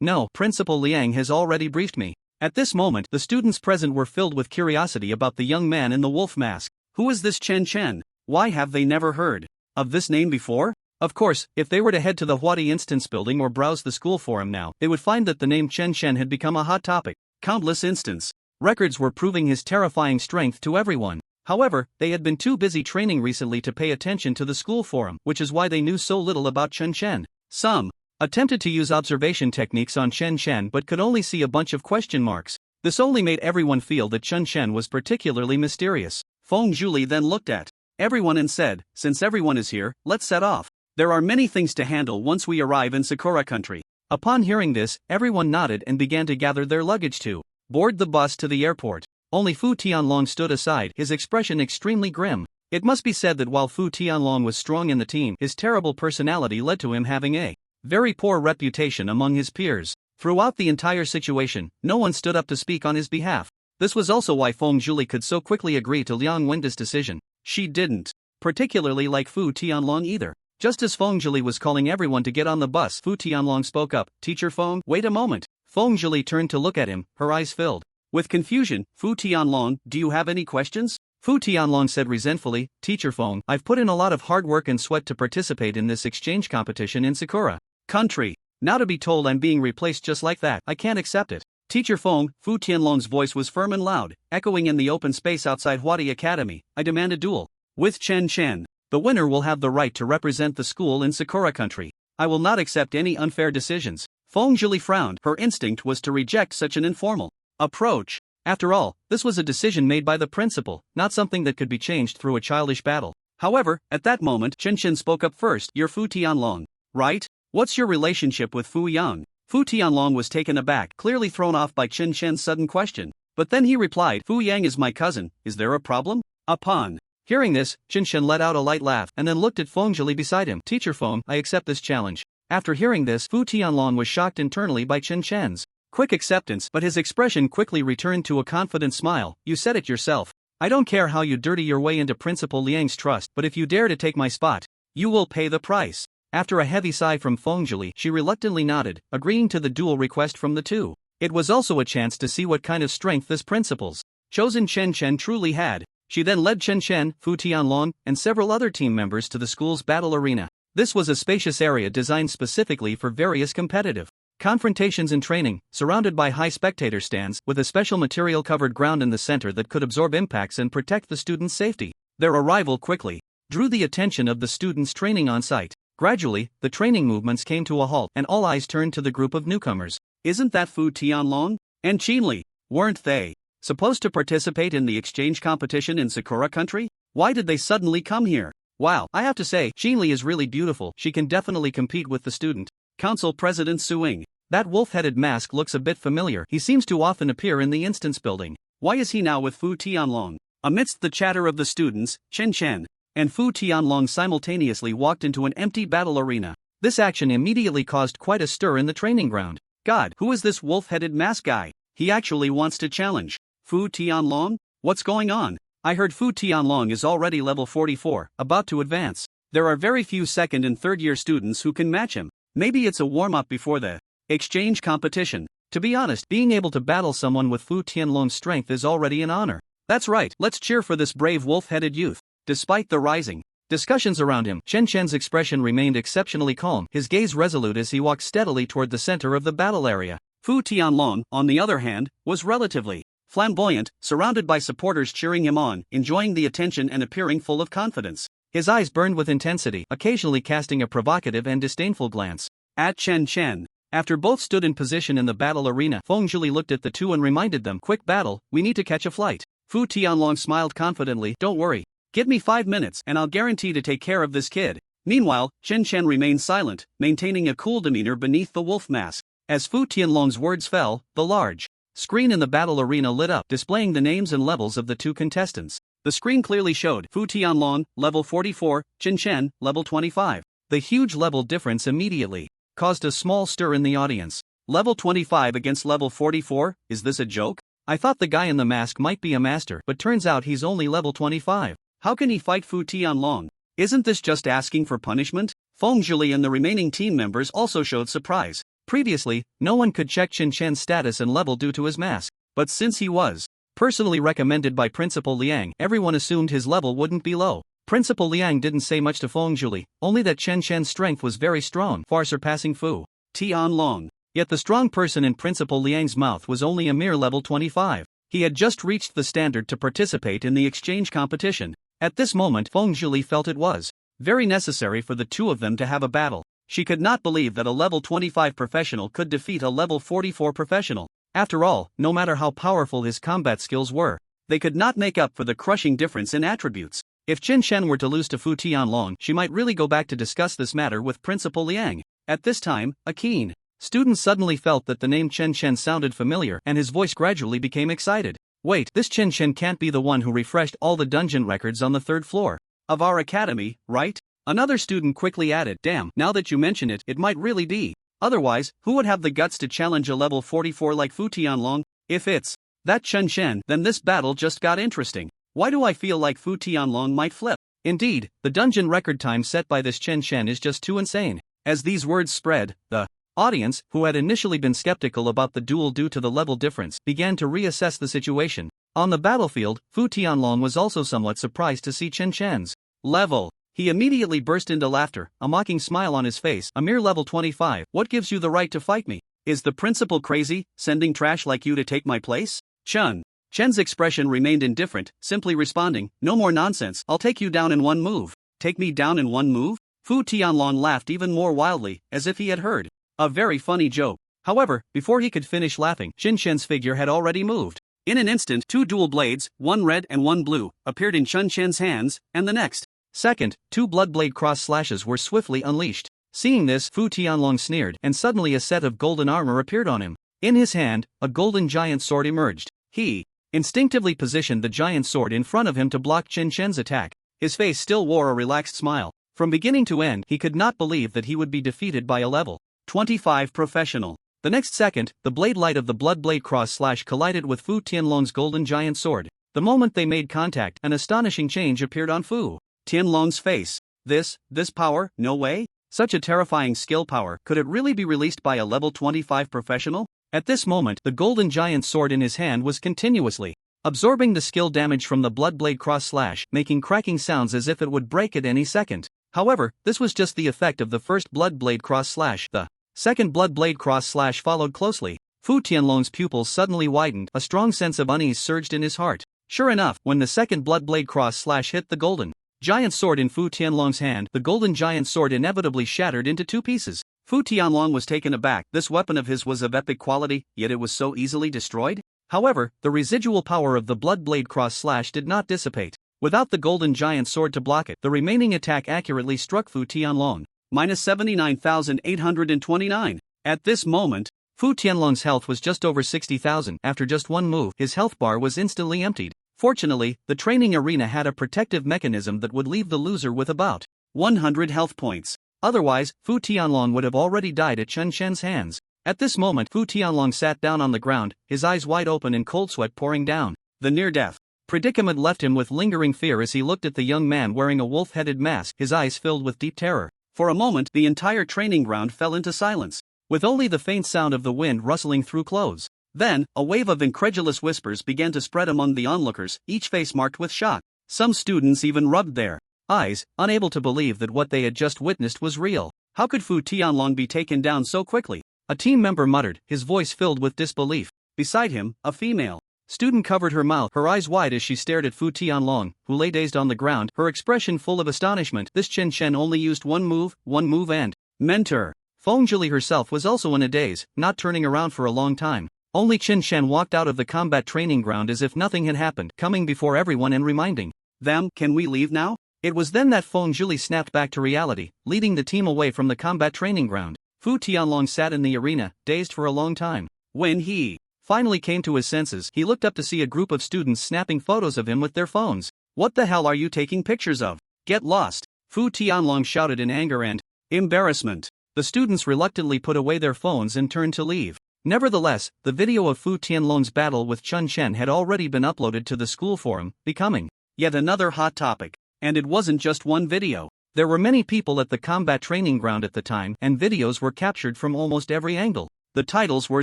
No, Principal Liang has already briefed me. At this moment, the students present were filled with curiosity about the young man in the wolf mask. Who is this Chen Chen? Why have they never heard of this name before? Of course, if they were to head to the Hwadi Instance building or browse the school forum now, they would find that the name Chen Chen had become a hot topic. Countless instance records were proving his terrifying strength to everyone. However, they had been too busy training recently to pay attention to the school forum, which is why they knew so little about Chen Chen. Some attempted to use observation techniques on Chen Chen but could only see a bunch of question marks. This only made everyone feel that Chen Chen was particularly mysterious. Feng Zhuli then looked at everyone and said, since everyone is here, let's set off. There are many things to handle once we arrive in Sakura Country. Upon hearing this, everyone nodded and began to gather their luggage to board the bus to the airport. Only Fu Tianlong stood aside, his expression extremely grim. It must be said that while Fu Tianlong was strong in the team, his terrible personality led to him having a very poor reputation among his peers. Throughout the entire situation, no one stood up to speak on his behalf. This was also why Feng Zhuli could so quickly agree to Liang Wenda's decision. She didn't particularly like Fu Tianlong either. Just as Feng Zhuli was calling everyone to get on the bus, Fu Tianlong spoke up. Teacher Feng, wait a moment. Feng Zhuli turned to look at him, her eyes filled with confusion. Fu Tianlong, do you have any questions? Fu Tianlong said resentfully, Teacher Feng, I've put in a lot of hard work and sweat to participate in this exchange competition in Sakura Country. Now to be told I'm being replaced just like that, I can't accept it. Teacher Feng, Fu Tianlong's voice was firm and loud, echoing in the open space outside Hwadi Academy. I demand a duel with Chen Chen. The winner will have the right to represent the school in Sakura Country. I will not accept any unfair decisions. Feng Zhuli frowned. Her instinct was to reject such an informal approach. After all, this was a decision made by the principal, not something that could be changed through a childish battle. However, at that moment, Chen Chen spoke up first. You're Fu Tianlong, right? What's your relationship with Fu Yang? Fu Tianlong was taken aback, clearly thrown off by Chen Chen's sudden question. But then he replied, Fu Yang is my cousin, is there a problem? Upon hearing this, Chen Chen let out a light laugh and then looked at Feng Zhuli beside him. Teacher Feng, I accept this challenge. After hearing this, Fu Tianlong was shocked internally by Chen Chen's quick acceptance, but his expression quickly returned to a confident smile. You said it yourself. I don't care how you dirty your way into Principal Liang's trust, but if you dare to take my spot, you will pay the price. After a heavy sigh from Feng Zhuli, she reluctantly nodded, agreeing to the duel request from the two. It was also a chance to see what kind of strength this principal's chosen Chen Chen truly had. She then led Chen Chen, Fu Tianlong, and several other team members to the school's battle arena. This was a spacious area designed specifically for various competitive confrontations and training, surrounded by high spectator stands, with a special material-covered ground in the center that could absorb impacts and protect the students' safety. Their arrival quickly drew the attention of the students training on site. Gradually, the training movements came to a halt, and all eyes turned to the group of newcomers. Isn't that Fu Tianlong and Qinli? Weren't they supposed to participate in the exchange competition in Sakura Country? Why did they suddenly come here? Wow, I have to say, Qinli is really beautiful. She can definitely compete with the student council president Suing. That wolf-headed mask looks a bit familiar. He seems to often appear in the instance building. Why is he now with Fu Tianlong? Amidst the chatter of the students, Chen Chen and Fu Tianlong simultaneously walked into an empty battle arena. This action immediately caused quite a stir in the training ground. God, who is this wolf-headed mask guy? He actually wants to challenge Fu Tianlong? What's going on? I heard Fu Tianlong is already level 44, about to advance. There are very few second and third year students who can match him. Maybe it's a warm-up before the exchange competition. To be honest, being able to battle someone with Fu Tianlong's strength is already an honor. That's right, let's cheer for this brave wolf-headed youth. Despite the rising discussions around him, Chen Chen's expression remained exceptionally calm, his gaze resolute as he walked steadily toward the center of the battle area. Fu Tianlong, on the other hand, was relatively flamboyant, surrounded by supporters cheering him on, enjoying the attention and appearing full of confidence. His eyes burned with intensity, occasionally casting a provocative and disdainful glance at Chen Chen. After both stood in position in the battle arena, Feng Zhuli looked at the two and reminded them, quick battle, we need to catch a flight. Fu Tianlong smiled confidently, don't worry. Give me 5 minutes and I'll guarantee to take care of this kid. Meanwhile, Chen Chen remained silent, maintaining a cool demeanor beneath the wolf mask. As Fu Tianlong's words fell, the large screen in the battle arena lit up, displaying the names and levels of the two contestants. The screen clearly showed Fu Tianlong, level 44, Chen Chen, level 25. The huge level difference immediately caused a small stir in the audience. Level 25 against level 44, is this a joke? I thought the guy in the mask might be a master, but turns out he's only level 25. How can he fight Fu Tianlong? Isn't this just asking for punishment? Feng Zhili and the remaining team members also showed surprise. Previously, no one could check Chen Chen's status and level due to his mask, but since he was personally recommended by Principal Liang, everyone assumed his level wouldn't be low. Principal Liang didn't say much to Feng Zhili, only that Chen Chen's strength was very strong, far surpassing Fu Tianlong. Yet the strong person in Principal Liang's mouth was only a mere level 25. He had just reached the standard to participate in the exchange competition. At this moment, Feng Zhili felt it was very necessary for the two of them to have a battle. She could not believe that a level 25 professional could defeat a level 44 professional. After all, no matter how powerful his combat skills were, they could not make up for the crushing difference in attributes. If Chen Chen were to lose to Fu Tianlong, she might really go back to discuss this matter with Principal Liang. At this time, a keen student suddenly felt that the name Chen Chen sounded familiar, and his voice gradually became excited. Wait, this Chen Chen can't be the one who refreshed all the dungeon records on the 3rd floor of our academy, right? Another student quickly added, damn, now that you mention it, it might really be. Otherwise, who would have the guts to challenge a level 44 like Fu Tianlong? If it's that Chen Chen, then this battle just got interesting. Why do I feel like Fu Tianlong might flip? Indeed, the dungeon record time set by this Chen Chen is just too insane. As these words spread, the audience, who had initially been skeptical about the duel due to the level difference, began to reassess the situation. On the battlefield, Fu Tianlong was also somewhat surprised to see Chen Chen's level. He immediately burst into laughter, a mocking smile on his face. A mere level 25, what gives you the right to fight me? Is the principal crazy, sending trash like you to take my place? Chen's expression remained indifferent, simply responding, no more nonsense, I'll take you down in one move. Take me down in one move? Fu Tianlong laughed even more wildly, as if he had heard a very funny joke. However, before he could finish laughing, Chen Chen's figure had already moved. In an instant, 2 dual blades, one red and one blue, appeared in Chen Chen's hands, and the next second, 2 bloodblade cross slashes were swiftly unleashed. Seeing this, Fu Tianlong sneered, and suddenly a set of golden armor appeared on him. In his hand, a golden giant sword emerged. He instinctively positioned the giant sword in front of him to block Chen Chen's attack. His face still wore a relaxed smile. From beginning to end, he could not believe that he would be defeated by a level 25 professional. The next second, the blade light of the bloodblade cross slash collided with Fu Tianlong's golden giant sword. The moment they made contact, an astonishing change appeared on Fu Tianlong's face. This power? No way? Such a terrifying skill power, could it really be released by a level 25 professional? At this moment, the golden giant sword in his hand was continuously absorbing the skill damage from the bloodblade cross slash, making cracking sounds as if it would break at any second. However, this was just the effect of the first bloodblade cross slash. The second bloodblade cross slash followed closely. Fu Tianlong's pupils suddenly widened, a strong sense of unease surged in his heart. Sure enough, when the second bloodblade cross slash hit the golden giant sword in Fu Tianlong's hand, the golden giant sword inevitably shattered into 2 pieces. Fu Tianlong was taken aback. This weapon of his was of epic quality, yet it was so easily destroyed? However, the residual power of the bloodblade cross slash did not dissipate. Without the golden giant sword to block it, the remaining attack accurately struck Fu Tianlong. Minus 79,829. At this moment, Fu Tianlong's health was just over 60,000. After just one move, his health bar was instantly emptied. Fortunately, the training arena had a protective mechanism that would leave the loser with about 100 health points. Otherwise, Fu Tianlong would have already died at Chen Chen's hands. At this moment, Fu Tianlong sat down on the ground, his eyes wide open and cold sweat pouring down. The near-death predicament left him with lingering fear as he looked at the young man wearing a wolf-headed mask, his eyes filled with deep terror. For a moment, the entire training ground fell into silence, with only the faint sound of the wind rustling through clothes. Then, a wave of incredulous whispers began to spread among the onlookers, each face marked with shock. Some students even rubbed their eyes, unable to believe that what they had just witnessed was real. How could Fu Tianlong be taken down so quickly? A team member muttered, his voice filled with disbelief. Beside him, a female student covered her mouth, her eyes wide as she stared at Fu Tianlong, who lay dazed on the ground, her expression full of astonishment. This Chen Chen only used one move and mentor. Feng Zhili herself was also in a daze, not turning around for a long time. Only Chen Chen walked out of the combat training ground as if nothing had happened, coming before everyone and reminding them, can we leave now? It was then that Feng Zhili snapped back to reality, leading the team away from the combat training ground. Fu Tianlong sat in the arena, dazed for a long time. When he finally came to his senses. He looked up to see a group of students snapping photos of him with their phones. "What the hell are you taking pictures of? Get lost!" Fu Tianlong shouted in anger and embarrassment. The students reluctantly put away their phones and turned to leave. Nevertheless, the video of Fu Tianlong's battle with Chun Chen had already been uploaded to the school forum, becoming yet another hot topic. And it wasn't just one video. There were many people at the combat training ground at the time, and videos were captured from almost every angle. The titles were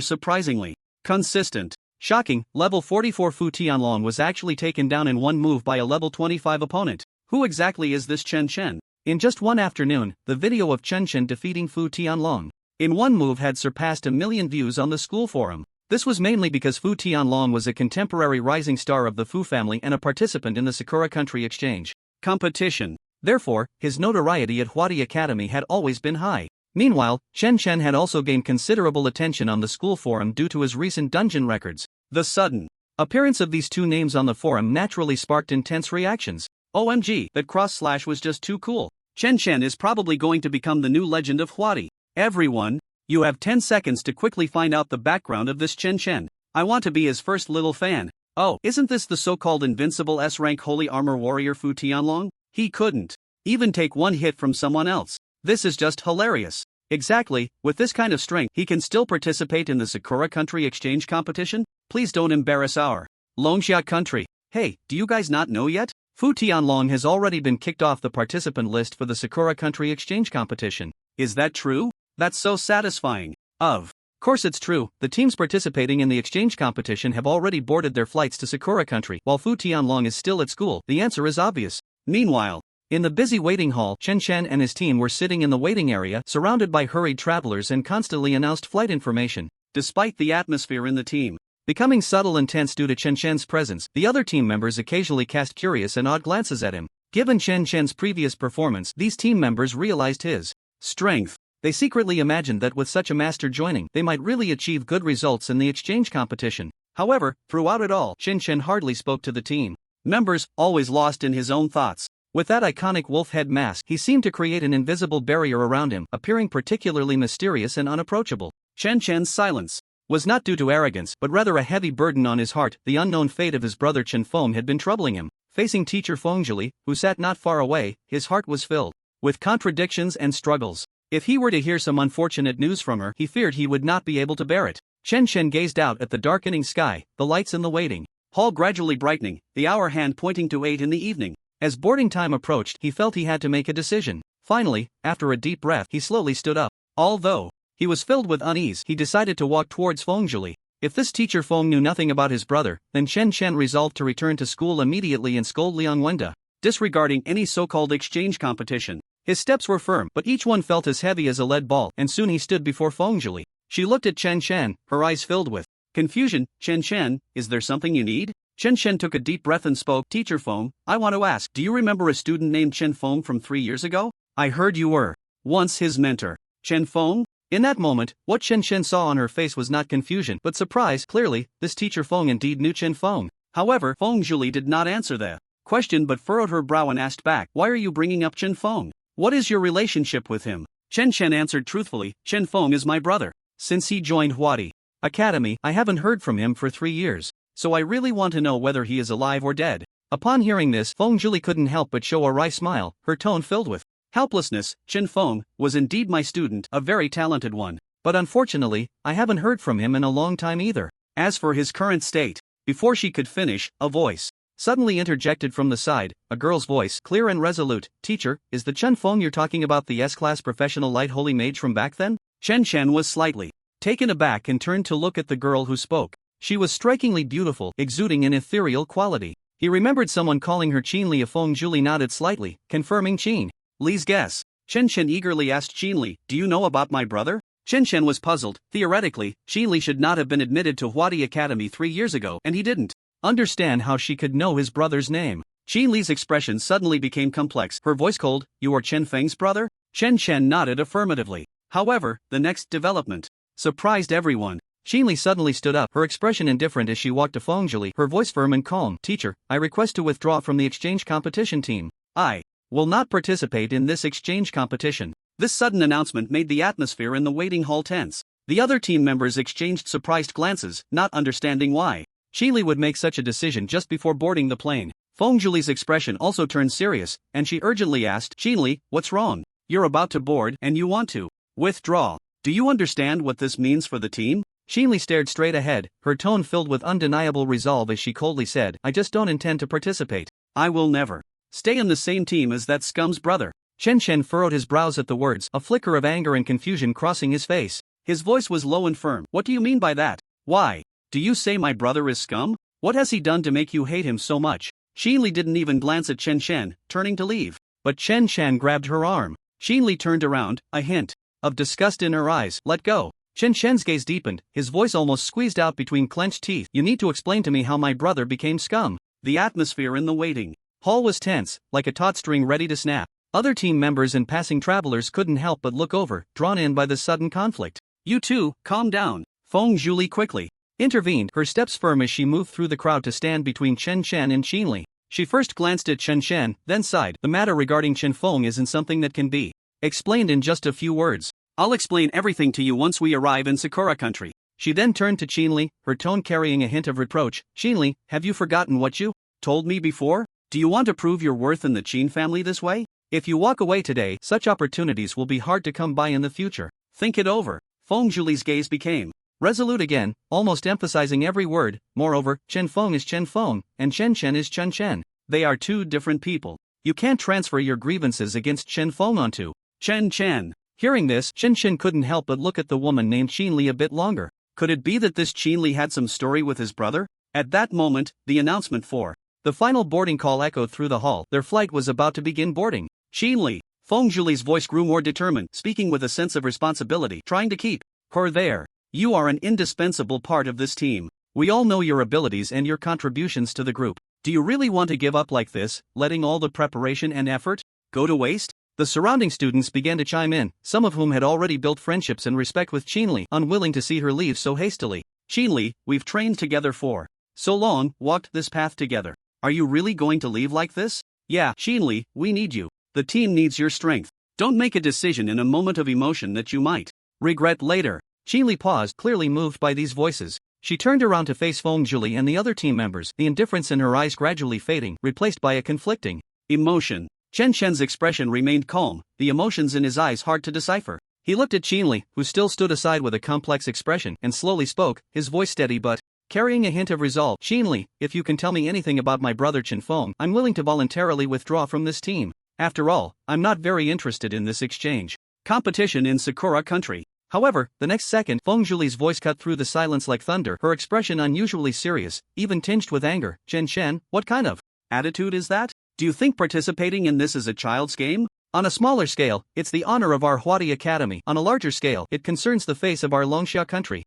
surprisingly consistent. Shocking, level 44 Fu Tianlong was actually taken down in one move by a level 25 opponent. Who exactly is this Chen Chen? In just one afternoon, the video of Chen Chen defeating Fu Tianlong in one move had surpassed 1 million views on the school forum. This was mainly because Fu Tianlong was a contemporary rising star of the Fu family and a participant in the Sakura Country Exchange competition. Therefore, his notoriety at Huadi Academy had always been high. Meanwhile, Chen Chen had also gained considerable attention on the school forum due to his recent dungeon records. The sudden appearance of these two names on the forum naturally sparked intense reactions. OMG, that cross-slash was just too cool. Chen Chen is probably going to become the new legend of Huadi. Everyone, you have 10 seconds to quickly find out the background of this Chen Chen. I want to be his first little fan. Oh, isn't this the so-called invincible S-rank holy armor warrior Fu Tianlong? He couldn't even take one hit from someone else. This is just hilarious. Exactly, with this kind of strength, he can still participate in the Sakura Country Exchange competition? Please don't embarrass our Longxia country. Hey, do you guys not know yet? Fu Tianlong has already been kicked off the participant list for the Sakura Country Exchange competition. Is that true? That's so satisfying. Of course it's true, the teams participating in the exchange competition have already boarded their flights to Sakura Country, while Fu Tianlong is still at school. The answer is obvious. Meanwhile, in the busy waiting hall, Chen Chen and his team were sitting in the waiting area, surrounded by hurried travelers and constantly announced flight information. Despite the atmosphere in the team becoming subtle and tense due to Chen Chen's presence, the other team members occasionally cast curious and odd glances at him. Given Chen Chen's previous performance, these team members realized his strength. They secretly imagined that with such a master joining, they might really achieve good results in the exchange competition. However, throughout it all, Chen Chen hardly spoke to the team members, always lost in his own thoughts. With that iconic wolf head mask, he seemed to create an invisible barrier around him, appearing particularly mysterious and unapproachable. Chen Chen's silence was not due to arrogance, but rather a heavy burden on his heart. The unknown fate of his brother Chen Feng had been troubling him. Facing teacher Feng Zhili, who sat not far away, his heart was filled with contradictions and struggles. If he were to hear some unfortunate news from her, he feared he would not be able to bear it. Chen Chen gazed out at the darkening sky, the lights in the waiting hall gradually brightening, the hour hand pointing to 8 in the evening. As boarding time approached, he felt he had to make a decision. Finally, after a deep breath, he slowly stood up. Although he was filled with unease, he decided to walk towards Feng Zhili. If this teacher Feng knew nothing about his brother, then Chen Chen resolved to return to school immediately and scold Liang Wenda, disregarding any so-called exchange competition. His steps were firm, but each one felt as heavy as a lead ball, and soon he stood before Feng Zhili. She looked at Chen Chen, her eyes filled with confusion. Chen Chen, is there something you need? Chen Chen took a deep breath and spoke. Teacher Feng, I want to ask, do you remember a student named Chen Feng from 3 years ago? I heard you were once his mentor. Chen Feng? In that moment, what Chen Chen saw on her face was not confusion, but surprise. Clearly, this teacher Feng indeed knew Chen Feng. However, Feng Zhili did not answer the question but furrowed her brow and asked back, why are you bringing up Chen Feng? What is your relationship with him? Chen Chen answered truthfully, Chen Feng is my brother. Since he joined Huadi Academy, I haven't heard from him for 3 years, so I really want to know whether he is alive or dead. Upon hearing this, Feng Zhili couldn't help but show a wry smile, her tone filled with helplessness. Chen Feng was indeed my student, a very talented one, but unfortunately, I haven't heard from him in a long time either. As for his current state, before she could finish, a voice suddenly interjected from the side, a girl's voice, clear and resolute. Teacher, is the Chen Feng you're talking about the S-class professional light holy mage from back then? Chen Chen was slightly taken aback and turned to look at the girl who spoke. She was strikingly beautiful, exuding an ethereal quality. He remembered someone calling her Qin Li. Feng Zhili nodded slightly, confirming Qin Li's guess. Chen Chen eagerly asked Qin Li, do you know about my brother? Chen Chen was puzzled. Theoretically, Qin Li should not have been admitted to Huadi Academy 3 years ago, and he didn't understand how she could know his brother's name. Qin Li's expression suddenly became complex, her voice cold. You are Chen Feng's brother? Chen Chen nodded affirmatively. However, the next development surprised everyone. Qin Li suddenly stood up, her expression indifferent as she walked to Feng Zhili, her voice firm and calm. Teacher, I request to withdraw from the exchange competition team. I will not participate in this exchange competition. This sudden announcement made the atmosphere in the waiting hall tense. The other team members exchanged surprised glances, not understanding why Qinli would make such a decision just before boarding the plane. Feng Zhuli's expression also turned serious, and she urgently asked, Qinli, what's wrong? You're about to board and you want to withdraw. Do you understand what this means for the team? Qinli stared straight ahead, her tone filled with undeniable resolve as she coldly said, I just don't intend to participate. I will never stay in the same team as that scum's brother. Chen Chen furrowed his brows at the words, a flicker of anger and confusion crossing his face. His voice was low and firm. What do you mean by that? Why? Do you say my brother is scum? What has he done to make you hate him so much? Qinli didn't even glance at Chen Chen, turning to leave. But Chen Chen grabbed her arm. Qinli turned around, a hint of disgust in her eyes. Let go. Chen Chen's gaze deepened, his voice almost squeezed out between clenched teeth. You need to explain to me how my brother became scum. The atmosphere in the waiting hall was tense, like a taut string ready to snap. Other team members and passing travelers couldn't help but look over, drawn in by the sudden conflict. You two, calm down. Feng Zhuli quickly intervened, her steps firm as she moved through the crowd to stand between Chen Chen and Qinli. She first glanced at Chen Chen, then sighed. The matter regarding Chen Feng isn't something that can be explained in just a few words. I'll explain everything to you once we arrive in Sakura country. She then turned to Qinli, her tone carrying a hint of reproach. Qinli, have you forgotten what you told me before? Do you want to prove your worth in the Qin family this way? If you walk away today, such opportunities will be hard to come by in the future. Think it over. Feng Zhuli's gaze became resolute again, almost emphasizing every word. Moreover, Chen Feng is Chen Feng, and Chen Chen is Chen Chen. They are two different people. You can't transfer your grievances against Chen Feng onto Chen Chen. Hearing this, Chen Chen couldn't help but look at the woman named Qinli a bit longer. Could it be that this Qinli had some story with his brother? At that moment, the announcement for the final boarding call echoed through the hall. Their flight was about to begin boarding. Qinli. Feng Zhuli's voice grew more determined, speaking with a sense of responsibility, trying to keep her there. You are an indispensable part of this team. We all know your abilities and your contributions to the group. Do you really want to give up like this, letting all the preparation and effort go to waste? The surrounding students began to chime in, some of whom had already built friendships and respect with Qinli, unwilling to see her leave so hastily. Qinli, we've trained together for so long, walked this path together. Are you really going to leave like this? Yeah, Qinli, we need you. The team needs your strength. Don't make a decision in a moment of emotion that you might regret later. Qinli paused, clearly moved by these voices. She turned around to face Feng Zhuli and the other team members, the indifference in her eyes gradually fading, replaced by a conflicting emotion. Chen Chen's expression remained calm, the emotions in his eyes hard to decipher. He looked at Qinli, who still stood aside with a complex expression, and slowly spoke, his voice steady but carrying a hint of resolve. Qinli, if you can tell me anything about my brother Chen Feng, I'm willing to voluntarily withdraw from this team. After all, I'm not very interested in this exchange competition in Sakura country. However, the next second, Feng Zhuli's voice cut through the silence like thunder, her expression unusually serious, even tinged with anger. Chen Chen, what kind of attitude is that? Do you think participating in this is a child's game? On a smaller scale, it's the honor of our Huadi Academy. On a larger scale, it concerns the face of our Longxia country.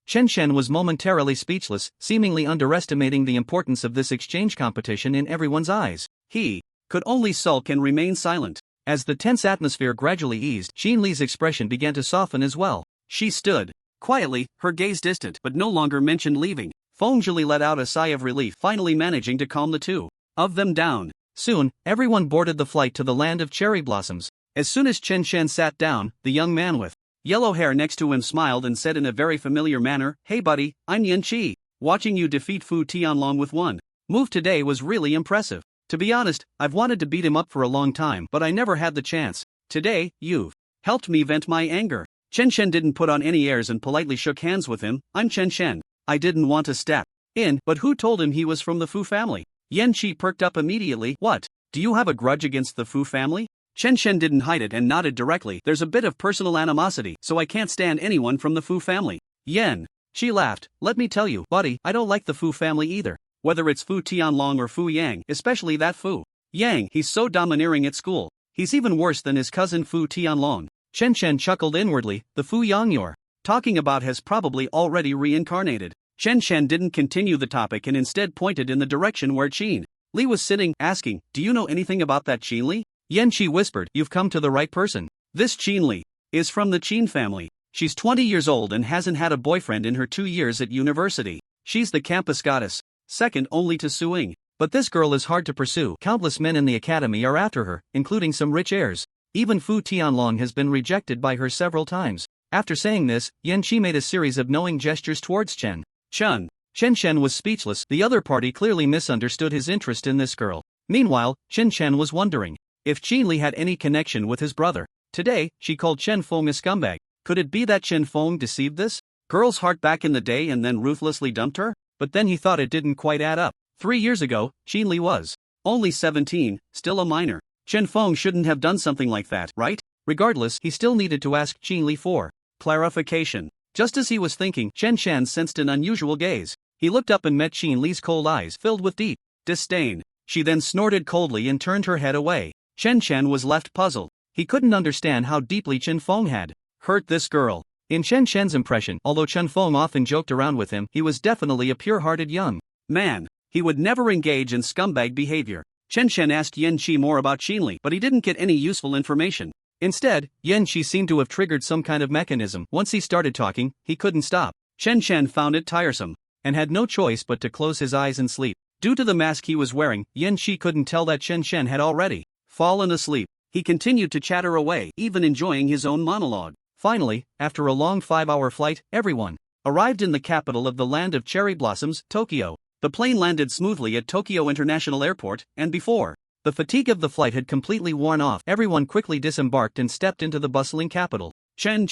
Chen Chen was momentarily speechless, seemingly underestimating the importance of this exchange competition in everyone's eyes. He could only sulk and remain silent. As the tense atmosphere gradually eased, Qinli's expression began to soften as well. She stood quietly, her gaze distant, but no longer mentioned leaving. Feng Zhuli let out a sigh of relief, finally managing to calm the two of them down. Soon, everyone boarded the flight to the land of cherry blossoms. As soon as Chen Chen sat down, the young man with yellow hair next to him smiled and said in a very familiar manner, Hey buddy, I'm Yan Qi. Watching you defeat Fu Tianlong with one move today was really impressive. To be honest, I've wanted to beat him up for a long time, but I never had the chance. Today, you've helped me vent my anger. Chen Chen didn't put on any airs and politely shook hands with him. I'm Chen Chen. I didn't want to step in, but who told him he was from the Fu family? Yan Qi perked up immediately. What? Do you have a grudge against the Fu family? Chen Chen didn't hide it and nodded directly. There's a bit of personal animosity, so I can't stand anyone from the Fu family. Yan. She laughed. Let me tell you, buddy, I don't like the Fu family either. Whether it's Fu Tianlong or Fu Yang, especially that Fu Yang, he's so domineering at school. He's even worse than his cousin Fu Tianlong. Chen Chen chuckled inwardly. The Fu Yang you're talking about has probably already reincarnated. Chen Chen didn't continue the topic and instead pointed in the direction where Qin Li was sitting, asking, Do you know anything about that Qin Li? Yan Qi whispered, You've come to the right person. This Qin Li is from the Qin family. She's 20 years old and hasn't had a boyfriend in her 2 years at university. She's the campus goddess, second only to Suing. But this girl is hard to pursue. Countless men in the academy are after her, including some rich heirs. Even Fu Tianlong has been rejected by her several times. After saying this, Yan-Chi made a series of knowing gestures towards Chen. Chun. Chen was speechless. The other party clearly misunderstood his interest in this girl. Meanwhile, Chen was wondering if Qinli had any connection with his brother. Today, she called Chen Feng a scumbag. Could it be that Chen Feng deceived this girl's heart back in the day and then ruthlessly dumped her? But then he thought it didn't quite add up. 3 years ago, Qinli was only 17, still a minor. Chen Feng shouldn't have done something like that, right? Regardless, he still needed to ask Qinli for clarification. Just as he was thinking, Chen sensed an unusual gaze. He looked up and met Qinli's cold eyes filled with deep disdain. She then snorted coldly and turned her head away. Chen was left puzzled. He couldn't understand how deeply Chen Feng had hurt this girl. In Chen impression, although Chen Feng often joked around with him, he was definitely a pure-hearted young man. He would never engage in scumbag behavior. Chen asked Yan-Chi more about Qinli, but he didn't get any useful information. Instead, Yan-Chi seemed to have triggered some kind of mechanism. Once he started talking, he couldn't stop. Chen found it tiresome and had no choice but to close his eyes and sleep. Due to the mask he was wearing, Yan-Chi couldn't tell that Chen had already fallen asleep. He continued to chatter away, even enjoying his own monologue. Finally, after a long 5-hour flight, everyone arrived in the capital of the land of cherry blossoms, Tokyo. The plane landed smoothly at Tokyo International Airport, and before the fatigue of the flight had completely worn off, everyone quickly disembarked and stepped into the bustling capital. Chen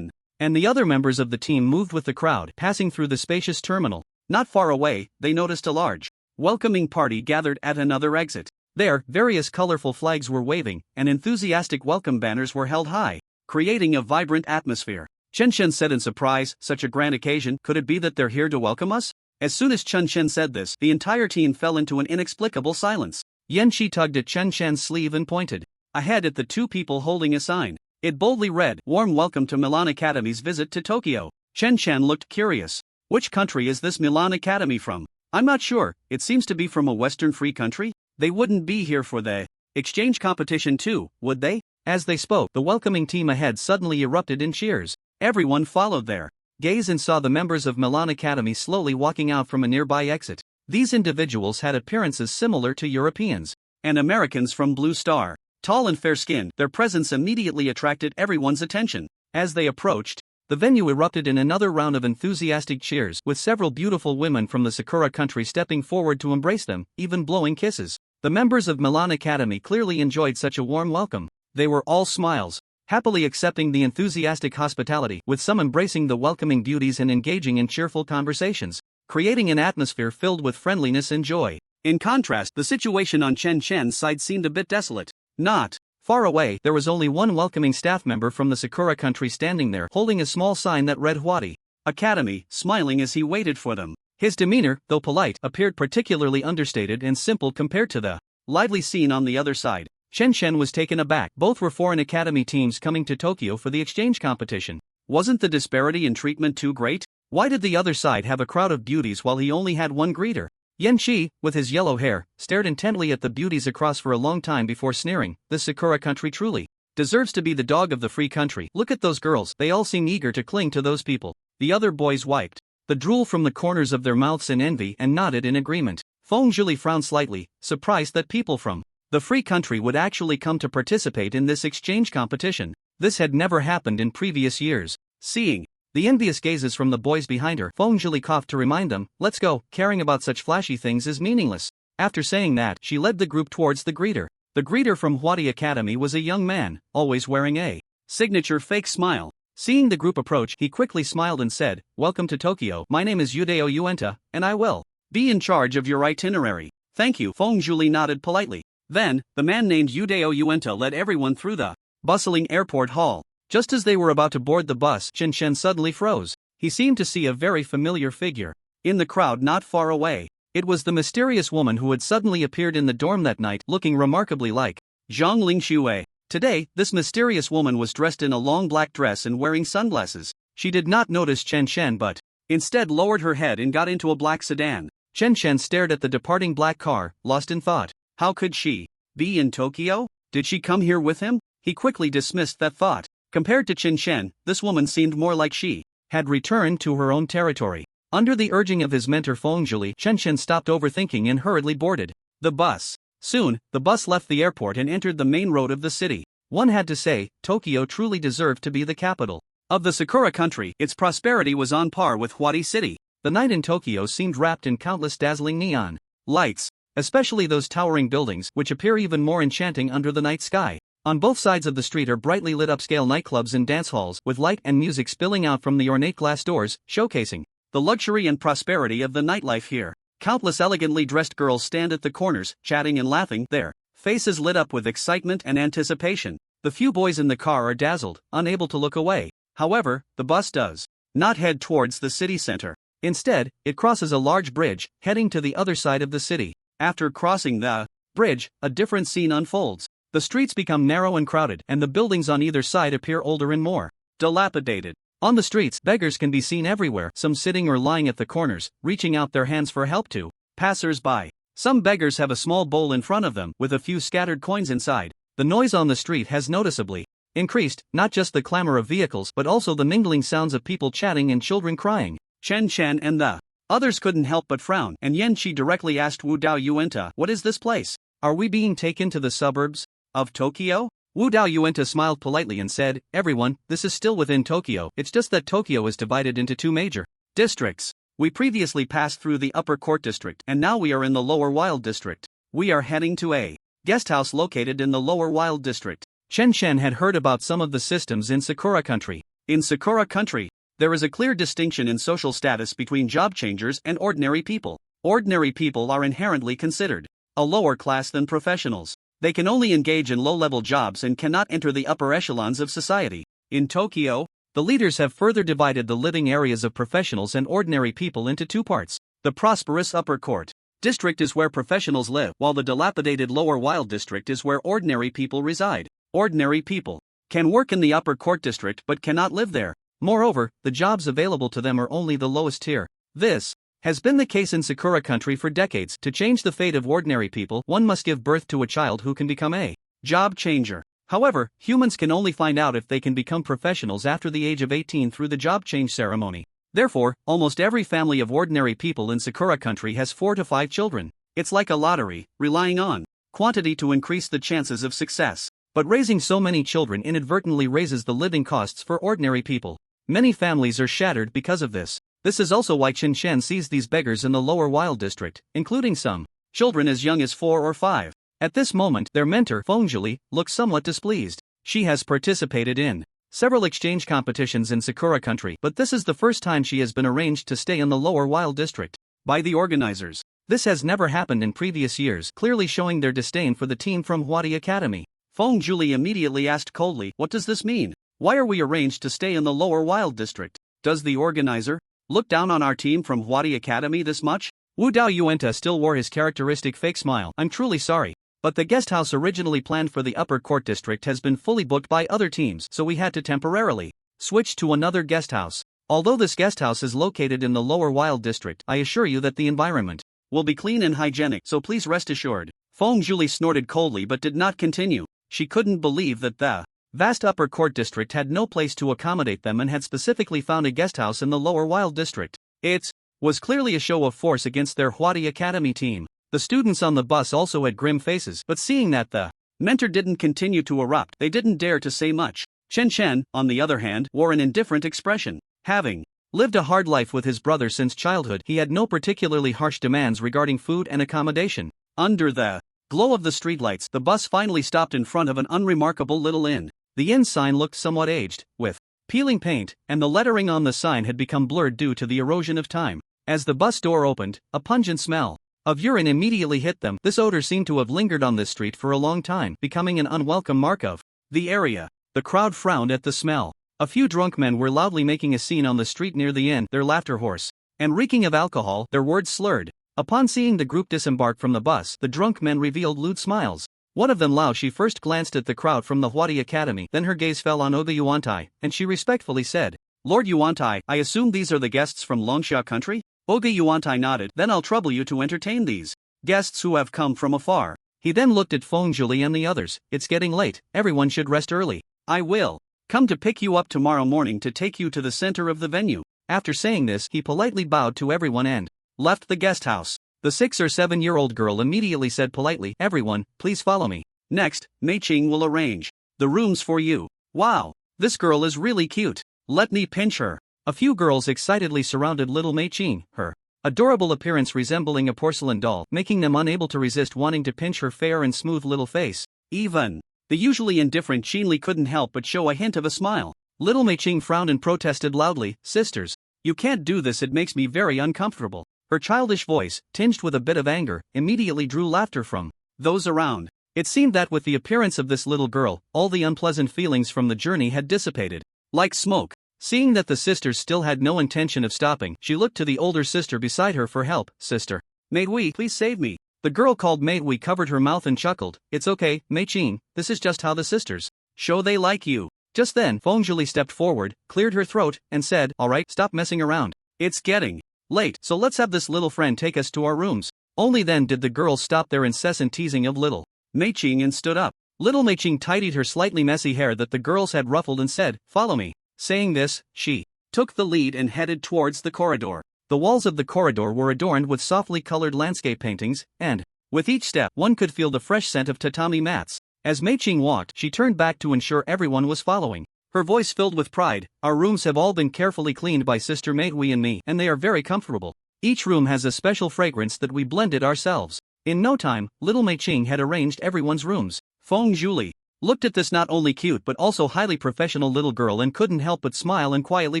and the other members of the team moved with the crowd, passing through the spacious terminal. Not far away, they noticed a large, welcoming party gathered at another exit. There, various colorful flags were waving, and enthusiastic welcome banners were held high, creating a vibrant atmosphere. Chen said in surprise, "Such a grand occasion, could it be that they're here to welcome us?" As soon as Chen said this, the entire team fell into an inexplicable silence. Yan-Chi tugged at Chen sleeve and pointed ahead at the two people holding a sign. It boldly read, "Warm welcome to Milan Academy's visit to Tokyo." Chen looked curious. "Which country is this Milan Academy from?" "I'm not sure, it seems to be from a Western free country. They wouldn't be here for the exchange competition too, would they?" As they spoke, the welcoming team ahead suddenly erupted in cheers. Everyone followed their gaze and saw the members of Milan Academy slowly walking out from a nearby exit. These individuals had appearances similar to Europeans and Americans from Blue Star. Tall and fair-skinned, their presence immediately attracted everyone's attention. As they approached, the venue erupted in another round of enthusiastic cheers, with several beautiful women from the Sakura country stepping forward to embrace them, even blowing kisses. The members of Milan Academy clearly enjoyed such a warm welcome. They were all smiles, happily accepting the enthusiastic hospitality, with some embracing the welcoming beauties and engaging in cheerful conversations, creating an atmosphere filled with friendliness and joy. In contrast, the situation on Chen's side seemed a bit desolate. Not far away, there was only one welcoming staff member from the Sakura country standing there, holding a small sign that read Hwadi Academy, smiling as he waited for them. His demeanor, though polite, appeared particularly understated and simple compared to the lively scene on the other side. Chen was taken aback. Both were foreign academy teams coming to Tokyo for the exchange competition. Wasn't the disparity in treatment too great? Why did the other side have a crowd of beauties while he only had one greeter? Yan-Chi, with his yellow hair, stared intently at the beauties across for a long time before sneering. "This Sakura country truly deserves to be the dog of the free country. Look at those girls, they all seem eager to cling to those people." The other boys wiped the drool from the corners of their mouths in envy and nodded in agreement. Feng Zhili frowned slightly, surprised that people from the free country would actually come to participate in this exchange competition. This had never happened in previous years. Seeing the envious gazes from the boys behind her, Feng Zhili coughed to remind them, "Let's go, caring about such flashy things is meaningless." After saying that, she led the group towards the greeter. The greeter from Hwadi Academy was a young man, always wearing a signature fake smile. Seeing the group approach, he quickly smiled and said, "Welcome to Tokyo. My name is Yudeo Uenta, and I will be in charge of your itinerary." "Thank you." Feng Zhili nodded politely. Then, the man named Yudeo Uenta led everyone through the bustling airport hall. Just as they were about to board the bus, Chen suddenly froze. He seemed to see a very familiar figure in the crowd not far away. It was the mysterious woman who had suddenly appeared in the dorm that night, looking remarkably like Zhang Lingxue. Today, this mysterious woman was dressed in a long black dress and wearing sunglasses. She did not notice Chen but instead lowered her head and got into a black sedan. Chen stared at the departing black car, lost in thought. How could she be in Tokyo? Did she come here with him? He quickly dismissed that thought. Compared to Chen, this woman seemed more like she had returned to her own territory. Under the urging of his mentor Feng Zhili, Chen stopped overthinking and hurriedly boarded the bus. Soon, the bus left the airport and entered the main road of the city. One had to say, Tokyo truly deserved to be the capital Of the Sakura country, its prosperity was on par with Huari City. The night in Tokyo seemed wrapped in countless dazzling neon lights, especially those towering buildings which appear even more enchanting under the night sky. On both sides of the street are brightly lit upscale nightclubs and dance halls with light and music spilling out from the ornate glass doors, showcasing the luxury and prosperity of the nightlife here. Countless elegantly dressed girls stand at the corners, chatting and laughing, their faces lit up with excitement and anticipation. The few boys in the car are dazzled, unable to look away. However, the bus does not head towards the city center. Instead, it crosses a large bridge, heading to the other side of the city. After crossing the bridge, a different scene unfolds. The streets become narrow and crowded, and the buildings on either side appear older and more dilapidated. On the streets, beggars can be seen everywhere, some sitting or lying at the corners, reaching out their hands for help to passers-by. Some beggars have a small bowl in front of them, with a few scattered coins inside. The noise on the street has noticeably increased, not just the clamor of vehicles but also the mingling sounds of people chatting and children crying. Chen Chen and the others couldn't help but frown, and Yen Qi directly asked Wu Dao Yuenta, "What is this place? Are we being taken to the suburbs of Tokyo?" Wu Dao Yuenta smiled politely and said, "Everyone, this is still within Tokyo, it's just that Tokyo is divided into two major districts. We previously passed through the Upper Court District and now we are in the Lower Wild District. We are heading to a guest house located in the Lower Wild District." Chen Chen had heard about some of the systems in Sakura Country. In Sakura Country, there is a clear distinction in social status between job changers and ordinary people. Ordinary people are inherently considered a lower class than professionals. They can only engage in low-level jobs and cannot enter the upper echelons of society. In Tokyo, the leaders have further divided the living areas of professionals and ordinary people into two parts. The prosperous Upper Court District is where professionals live, while the dilapidated Lower Wild District is where ordinary people reside. Ordinary people can work in the Upper Court District but cannot live there. Moreover, the jobs available to them are only the lowest tier. This has been the case in Sakura Country for decades. To change the fate of ordinary people, one must give birth to a child who can become a job changer. However, humans can only find out if they can become professionals after the age of 18 through the job change ceremony. Therefore, almost every family of ordinary people in Sakura Country has 4 to 5 children. It's like a lottery, relying on quantity to increase the chances of success. But raising so many children inadvertently raises the living costs for ordinary people. Many families are shattered because of this. This is also why Chen Chen sees these beggars in the Lower Wild District, including some children as young as 4 or 5. At this moment, their mentor, Feng looks somewhat displeased. She has participated in several exchange competitions in Sakura Country, but this is the first time she has been arranged to stay in the Lower Wild District by the organizers. This has never happened in previous years, clearly showing their disdain for the team from Huari Academy. Feng immediately asked coldly, "What does this mean? Why are we arranged to stay in the Lower Wild District? Does the organizer look down on our team from Huari Academy this much?" Wu Dao Yuenta still wore his characteristic fake smile. "I'm truly sorry, but the guest house originally planned for the Upper Court District has been fully booked by other teams, so we had to temporarily switch to another guest house. Although this guest house is located in the Lower Wild District, I assure you that the environment will be clean and hygienic, so please rest assured." Feng snorted coldly but did not continue. She couldn't believe that the vast Upper Court District had no place to accommodate them and had specifically found a guest house in the Lower Wild District. It was clearly a show of force against their Huari Academy team. The students on the bus also had grim faces, but seeing that the mentor didn't continue to erupt, they didn't dare to say much. Chen Chen, on the other hand, wore an indifferent expression. Having lived a hard life with his brother since childhood, he had no particularly harsh demands regarding food and accommodation. Under the glow of the streetlights, the bus finally stopped in front of an unremarkable little inn. The inn sign looked somewhat aged, with peeling paint, and the lettering on the sign had become blurred due to the erosion of time. As the bus door opened, a pungent smell of urine immediately hit them. This odor seemed to have lingered on this street for a long time, becoming an unwelcome mark of the area. The crowd frowned at the smell. A few drunk men were loudly making a scene on the street near the inn, their laughter hoarse and reeking of alcohol, their words slurred. Upon seeing the group disembark from the bus, the drunk men revealed lewd smiles. One of them, Lao, she first glanced at the crowd from the Huari Academy, then her gaze fell on Oga Yuantai, and she respectfully said, "Lord Yuantai, I assume these are the guests from Longsha country?" Oga Yuantai nodded. "Then I'll trouble you to entertain these guests who have come from afar." He then looked at Feng and the others. "It's getting late, everyone should rest early. I will come to pick you up tomorrow morning to take you to the center of the venue." After saying this, he politely bowed to everyone and left the guest house. The 6 or 7-year-old girl immediately said politely, "Everyone, please follow me. Next, Mei Qing will arrange the rooms for you." Wow, this girl is really cute. Let me pinch her. A few girls excitedly surrounded little Mei Qing, her adorable appearance resembling a porcelain doll, making them unable to resist wanting to pinch her fair and smooth little face. Even the usually indifferent Qinli couldn't help but show a hint of a smile. Little Mei Qing frowned and protested loudly, "Sisters, you can't do this, it makes me very uncomfortable." Her childish voice, tinged with a bit of anger, immediately drew laughter from those around. It seemed that with the appearance of this little girl, all the unpleasant feelings from the journey had dissipated like smoke. Seeing that the sisters still had no intention of stopping, she looked to the older sister beside her for help. "Sister, Mei Hui, please save me." The girl called Mei Hui covered her mouth and chuckled. "It's okay, Mei Qing, this is just how the sisters show they like you." Just then, Feng Zhuli stepped forward, cleared her throat, and said, "Alright, stop messing around. It's getting late, so let's have this little friend take us to our rooms." Only then did the girls stop their incessant teasing of little Mei Qing and stood up. Little Mei Qing tidied her slightly messy hair that the girls had ruffled and said, "Follow me." Saying this, she took the lead and headed towards the corridor. The walls of the corridor were adorned with softly colored landscape paintings, and with each step, one could feel the fresh scent of tatami mats. As Mei Qing walked, she turned back to ensure everyone was following. Her voice filled with pride. "Our rooms have all been carefully cleaned by Sister Mei Hui and me, and they are very comfortable. Each room has a special fragrance that we blended ourselves." In no time, little Mei Qing had arranged everyone's rooms. Feng Zhuli looked at this not only cute but also highly professional little girl and couldn't help but smile and quietly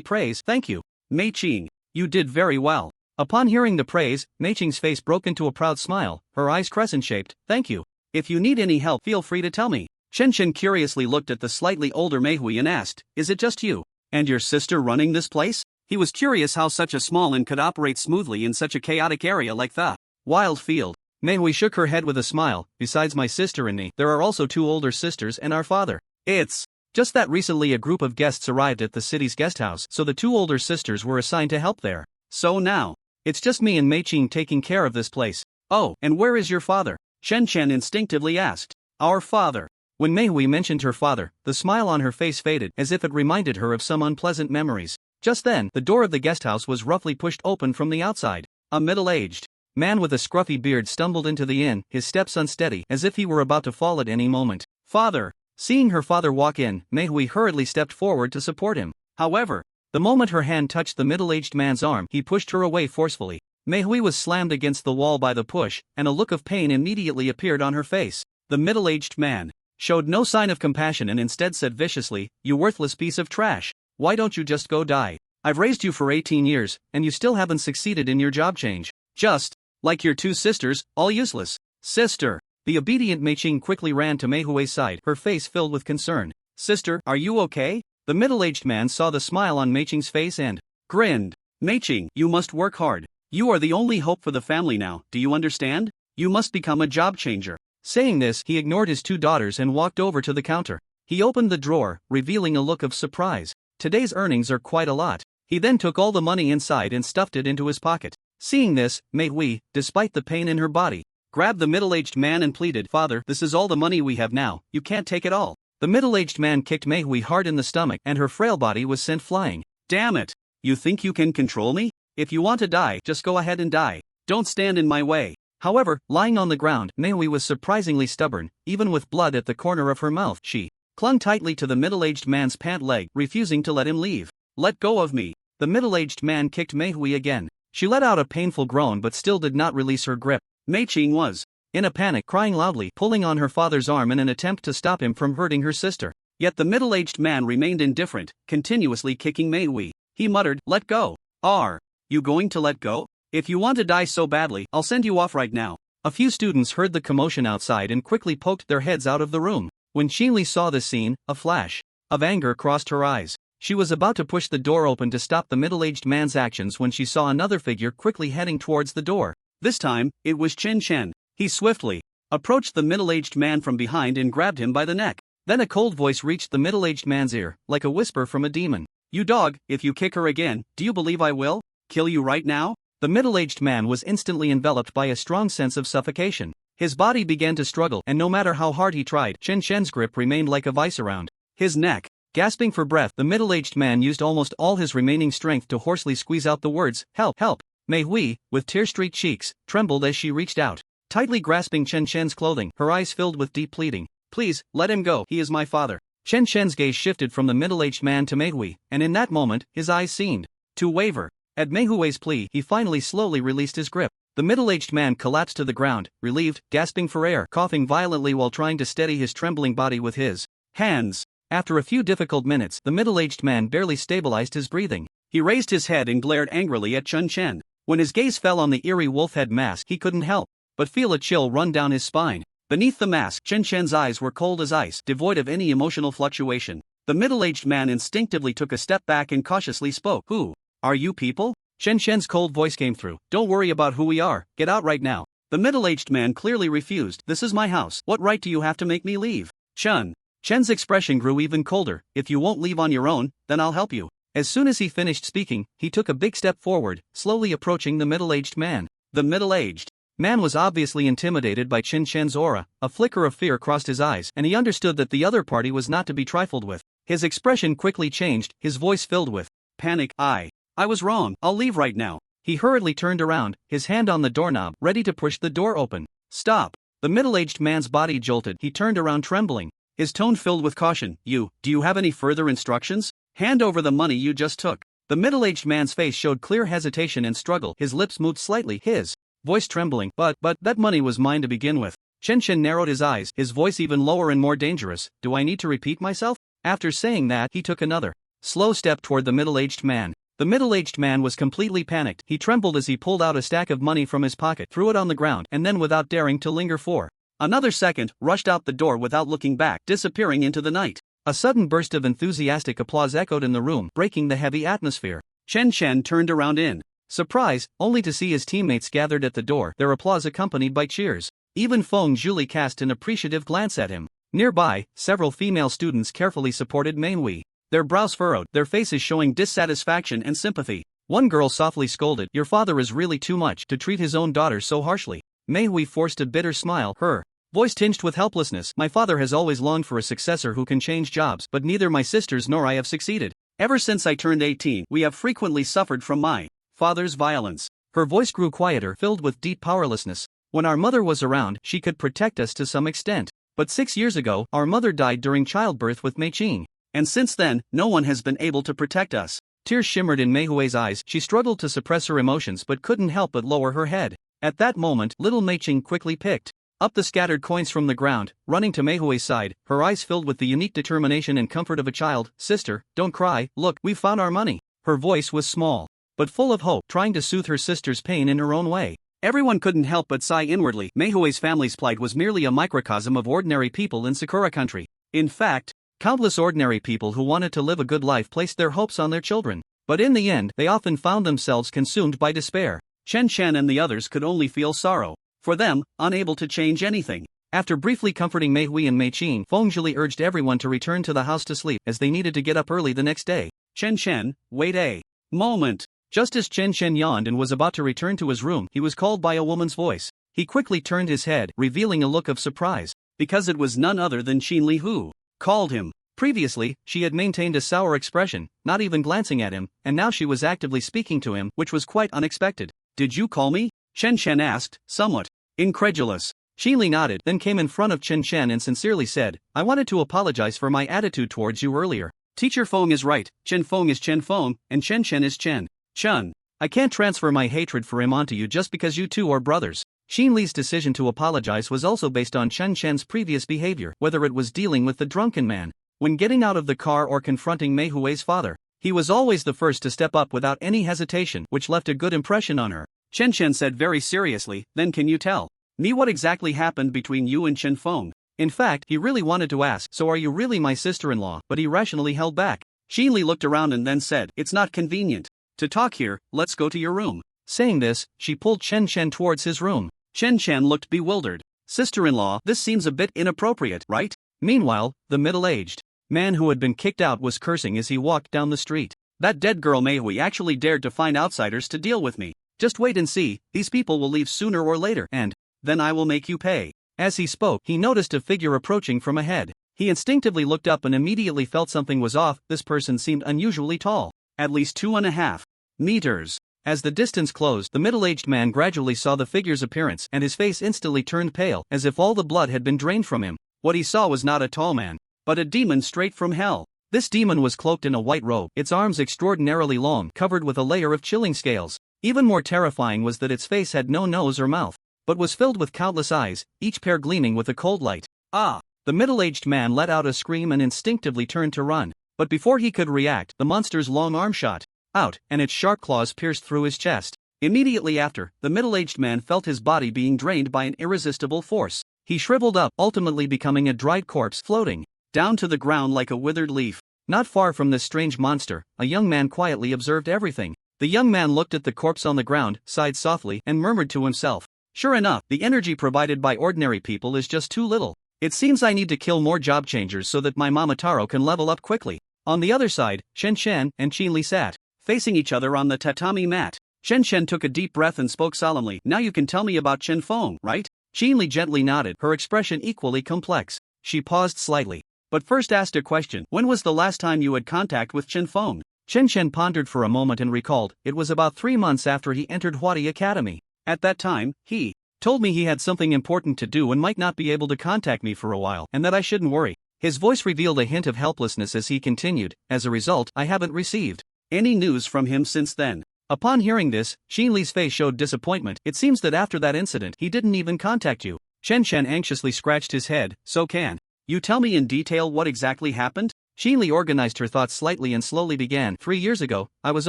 praise, "Thank you, Mei Qing. You did very well." Upon hearing the praise, Mei Qing's face broke into a proud smile, her eyes crescent-shaped. "Thank you. If you need any help, feel free to tell me." Chen Chen curiously looked at the slightly older Mei Hui and asked, "Is it just you and your sister running this place?" He was curious how such a small inn could operate smoothly in such a chaotic area like the wild field. Mei Hui shook her head with a smile. "Besides my sister and me, there are also 2 older sisters and our father. It's just that recently a group of guests arrived at the city's guest house, so the 2 older sisters were assigned to help there. So now, it's just me and Mei Qing taking care of this place." "Oh, and where is your father?" Chen Chen instinctively asked. "Our father." When Mei Hui mentioned her father, the smile on her face faded, as if it reminded her of some unpleasant memories. Just then, the door of the guest house was roughly pushed open from the outside. A middle-aged man with a scruffy beard stumbled into the inn, his steps unsteady, as if he were about to fall at any moment. "Father!" Seeing her father walk in, Mei Hui hurriedly stepped forward to support him. However, the moment her hand touched the middle-aged man's arm, he pushed her away forcefully. Mei Hui was slammed against the wall by the push, and a look of pain immediately appeared on her face. The middle-aged man showed no sign of compassion and instead said viciously, "You worthless piece of trash. Why don't you just go die? I've raised you for 18 years, and you still haven't succeeded in your job change. Just like your 2 sisters, all useless." "Sister!" The obedient Mei Qing quickly ran to Mei Hui's side, her face filled with concern. "Sister, are you okay?" The middle-aged man saw the smile on Mei Qing's face and grinned. "Mei Qing, you must work hard. You are the only hope for the family now, do you understand? You must become a job changer." Saying this, he ignored his 2 daughters and walked over to the counter. He opened the drawer, revealing a look of surprise. Today's earnings are quite a lot. He then took all the money inside and stuffed it into his pocket. Seeing this, Mei Hui, despite the pain in her body, grabbed the middle-aged man and pleaded, "Father, this is all the money we have now, you can't take it all." The middle-aged man kicked Mei Hui hard in the stomach and her frail body was sent flying. "Damn it! You think you can control me? If you want to die, just go ahead and die. Don't stand in my way." However, lying on the ground, Mei Hui was surprisingly stubborn. Even with blood at the corner of her mouth, she clung tightly to the middle-aged man's pant leg, refusing to let him leave. "Let go of me." The middle-aged man kicked Mei Hui again. She let out a painful groan but still did not release her grip. Mei Qing was in a panic, crying loudly, pulling on her father's arm in an attempt to stop him from hurting her sister. Yet the middle-aged man remained indifferent, continuously kicking Mei Hui. He muttered, "Let go. Are you going to let go? If you want to die so badly, I'll send you off right now." A few students heard the commotion outside and quickly poked their heads out of the room. When Qinli saw this scene, a flash of anger crossed her eyes. She was about to push the door open to stop the middle-aged man's actions when she saw another figure quickly heading towards the door. This time, it was Chen Chen. He swiftly approached the middle-aged man from behind and grabbed him by the neck. Then a cold voice reached the middle-aged man's ear, like a whisper from a demon. "You dog, if you kick her again, do you believe I will kill you right now?" The middle-aged man was instantly enveloped by a strong sense of suffocation. His body began to struggle, and no matter how hard he tried, Chen Chen's grip remained like a vice around his neck. Gasping for breath, the middle-aged man used almost all his remaining strength to hoarsely squeeze out the words, "Help, help." Mei Hui, with tear-streaked cheeks, trembled as she reached out, tightly grasping Chen Chen's clothing, her eyes filled with deep pleading. "Please, let him go, he is my father." Chen Shen's gaze shifted from the middle-aged man to Meihui, and in that moment, his eyes seemed to waver. At Meihui's plea, he finally slowly released his grip. The middle-aged man collapsed to the ground, relieved, gasping for air, coughing violently while trying to steady his trembling body with his hands. After a few difficult minutes, the middle-aged man barely stabilized his breathing. He raised his head and glared angrily at Chen Shen. When his gaze fell on the eerie wolf head mask, he couldn't help but feel a chill run down his spine. Beneath the mask, Chen Shen's eyes were cold as ice, devoid of any emotional fluctuation. The middle-aged man instinctively took a step back and cautiously spoke. "Who are you people?" Chen Shen's cold voice came through. "Don't worry about who we are, get out right now." The middle-aged man clearly refused. "This is my house, what right do you have to make me leave?" Chen's expression grew even colder. "If you won't leave on your own, then I'll help you." As soon as he finished speaking, he took a big step forward, slowly approaching the middle-aged man. The middle-aged man was obviously intimidated by Chen Shen's aura. A flicker of fear crossed his eyes, and he understood that the other party was not to be trifled with. His expression quickly changed, his voice filled with panic. I was wrong, I'll leave right now." He hurriedly turned around, his hand on the doorknob, ready to push the door open. "Stop." The middle-aged man's body jolted. He turned around trembling, his tone filled with caution. Do you have any further instructions? Hand over the money you just took." The middle-aged man's face showed clear hesitation and struggle. His lips moved slightly, his voice trembling. But that money was mine to begin with." Chen Shen narrowed his eyes, his voice even lower and more dangerous. "Do I need to repeat myself?" After saying that, he took another slow step toward the middle-aged man. The middle-aged man was completely panicked. He trembled as he pulled out a stack of money from his pocket, threw it on the ground, and then, without daring to linger for another second, rushed out the door without looking back, disappearing into the night. A sudden burst of enthusiastic applause echoed in the room, breaking the heavy atmosphere. Chen Shen turned around in surprise, only to see his teammates gathered at the door, their applause accompanied by cheers. Even Feng Zhuli cast an appreciative glance at him. Nearby, several female students carefully supported Manhwa, their brows furrowed, their faces showing dissatisfaction and sympathy. One girl softly scolded, "Your father is really too much to treat his own daughter so harshly." Manhwa forced a bitter smile, her voice tinged with helplessness. "My father has always longed for a successor who can change jobs, but neither my sisters nor I have succeeded. Ever since I turned 18, we have frequently suffered from my father's violence." Her voice grew quieter, filled with deep powerlessness. "When our mother was around, she could protect us to some extent. But 6 years ago, our mother died during childbirth with Mei Qing. And since then, no one has been able to protect us." Tears shimmered in Meihui's eyes. She struggled to suppress her emotions but couldn't help but lower her head. At that moment, little Mei Qing quickly picked up the scattered coins from the ground, running to Meihui's side, her eyes filled with the unique determination and comfort of a child. "Sister, don't cry, look, we've found our money." Her voice was small, but full of hope, trying to soothe her sister's pain in her own way. Everyone couldn't help but sigh inwardly. Meihui's family's plight was merely a microcosm of ordinary people in Sakura country. In fact, countless ordinary people who wanted to live a good life placed their hopes on their children. But in the end, they often found themselves consumed by despair. Chen Shen and the others could only feel sorrow for them, unable to change anything. After briefly comforting Meihui and Mei Qing, Feng Zhili urged everyone to return to the house to sleep, as they needed to get up early the next day. "Chen Shen, wait a moment." Just as Chen Shen yawned and was about to return to his room, he was called by a woman's voice. He quickly turned his head, revealing a look of surprise, because it was none other than Qin Li who called him. Previously, she had maintained a sour expression, not even glancing at him, and now she was actively speaking to him, which was quite unexpected. "Did you call me?" Chen Shen asked, somewhat incredulous. Qin Li nodded, then came in front of Chen Shen and sincerely said, "I wanted to apologize for my attitude towards you earlier. Teacher Feng is right, Chen Feng is Chen Feng, and Chen Shen is Chen Chun. I can't transfer my hatred for him onto you just because you two are brothers." Qin Li's decision to apologize was also based on Chen Shen's previous behavior, whether it was dealing with the drunken man, when getting out of the car, or confronting Mei Hui's father. He was always the first to step up without any hesitation, which left a good impression on her. Chen Shen said very seriously, "Then can you tell me what exactly happened between you and Chen Feng?" In fact, he really wanted to ask, "So are you really my sister-in-law?" but he rationally held back. Qin Li looked around and then said, "It's not convenient to talk here, let's go to your room." Saying this, she pulled Chen Shen towards his room. Chen Shen looked bewildered. "Sister-in-law, this seems a bit inappropriate, right?" Meanwhile, the middle-aged man who had been kicked out was cursing as he walked down the street. "That dead girl Meihui actually dared to find outsiders to deal with me. Just wait and see, these people will leave sooner or later, and then I will make you pay." As he spoke, he noticed a figure approaching from ahead. He instinctively looked up and immediately felt something was off. This person seemed unusually tall, at least 2.5 meters. As the distance closed, the middle-aged man gradually saw the figure's appearance, and his face instantly turned pale, as if all the blood had been drained from him. What he saw was not a tall man, but a demon straight from hell. This demon was cloaked in a white robe, its arms extraordinarily long, covered with a layer of chilling scales. Even more terrifying was that its face had no nose or mouth, but was filled with countless eyes, each pair gleaming with a cold light. Ah! The middle-aged man let out a scream and instinctively turned to run. But before he could react, the monster's long arm shot out, and its sharp claws pierced through his chest. Immediately after, the middle-aged man felt his body being drained by an irresistible force. He shriveled up, ultimately becoming a dried corpse floating down to the ground like a withered leaf. Not far from this strange monster, a young man quietly observed everything. The young man looked at the corpse on the ground, sighed softly, and murmured to himself, "Sure enough, the energy provided by ordinary people is just too little. It seems I need to kill more job changers so that my Momotaro can level up quickly." On the other side, Shen Shen and Qin Li sat facing each other on the tatami mat. Shen Shen took a deep breath and spoke solemnly. "Now you can tell me about Chen Feng, right?" Qin Li gently nodded, her expression equally complex. She paused slightly, but first asked a question. "When was the last time you had contact with Chen Feng?" Shen Shen pondered for a moment and recalled, "It was about 3 months after he entered Huadi Academy. At that time, he told me he had something important to do and might not be able to contact me for a while, and that I shouldn't worry." His voice revealed a hint of helplessness as he continued, "As a result, I haven't received any news from him since then." Upon hearing this, Qin Li's face showed disappointment. "It seems that after that incident, he didn't even contact you." Shen Shen anxiously scratched his head. "So can you tell me in detail what exactly happened?" Qin Li organized her thoughts slightly and slowly began. 3 years ago, I was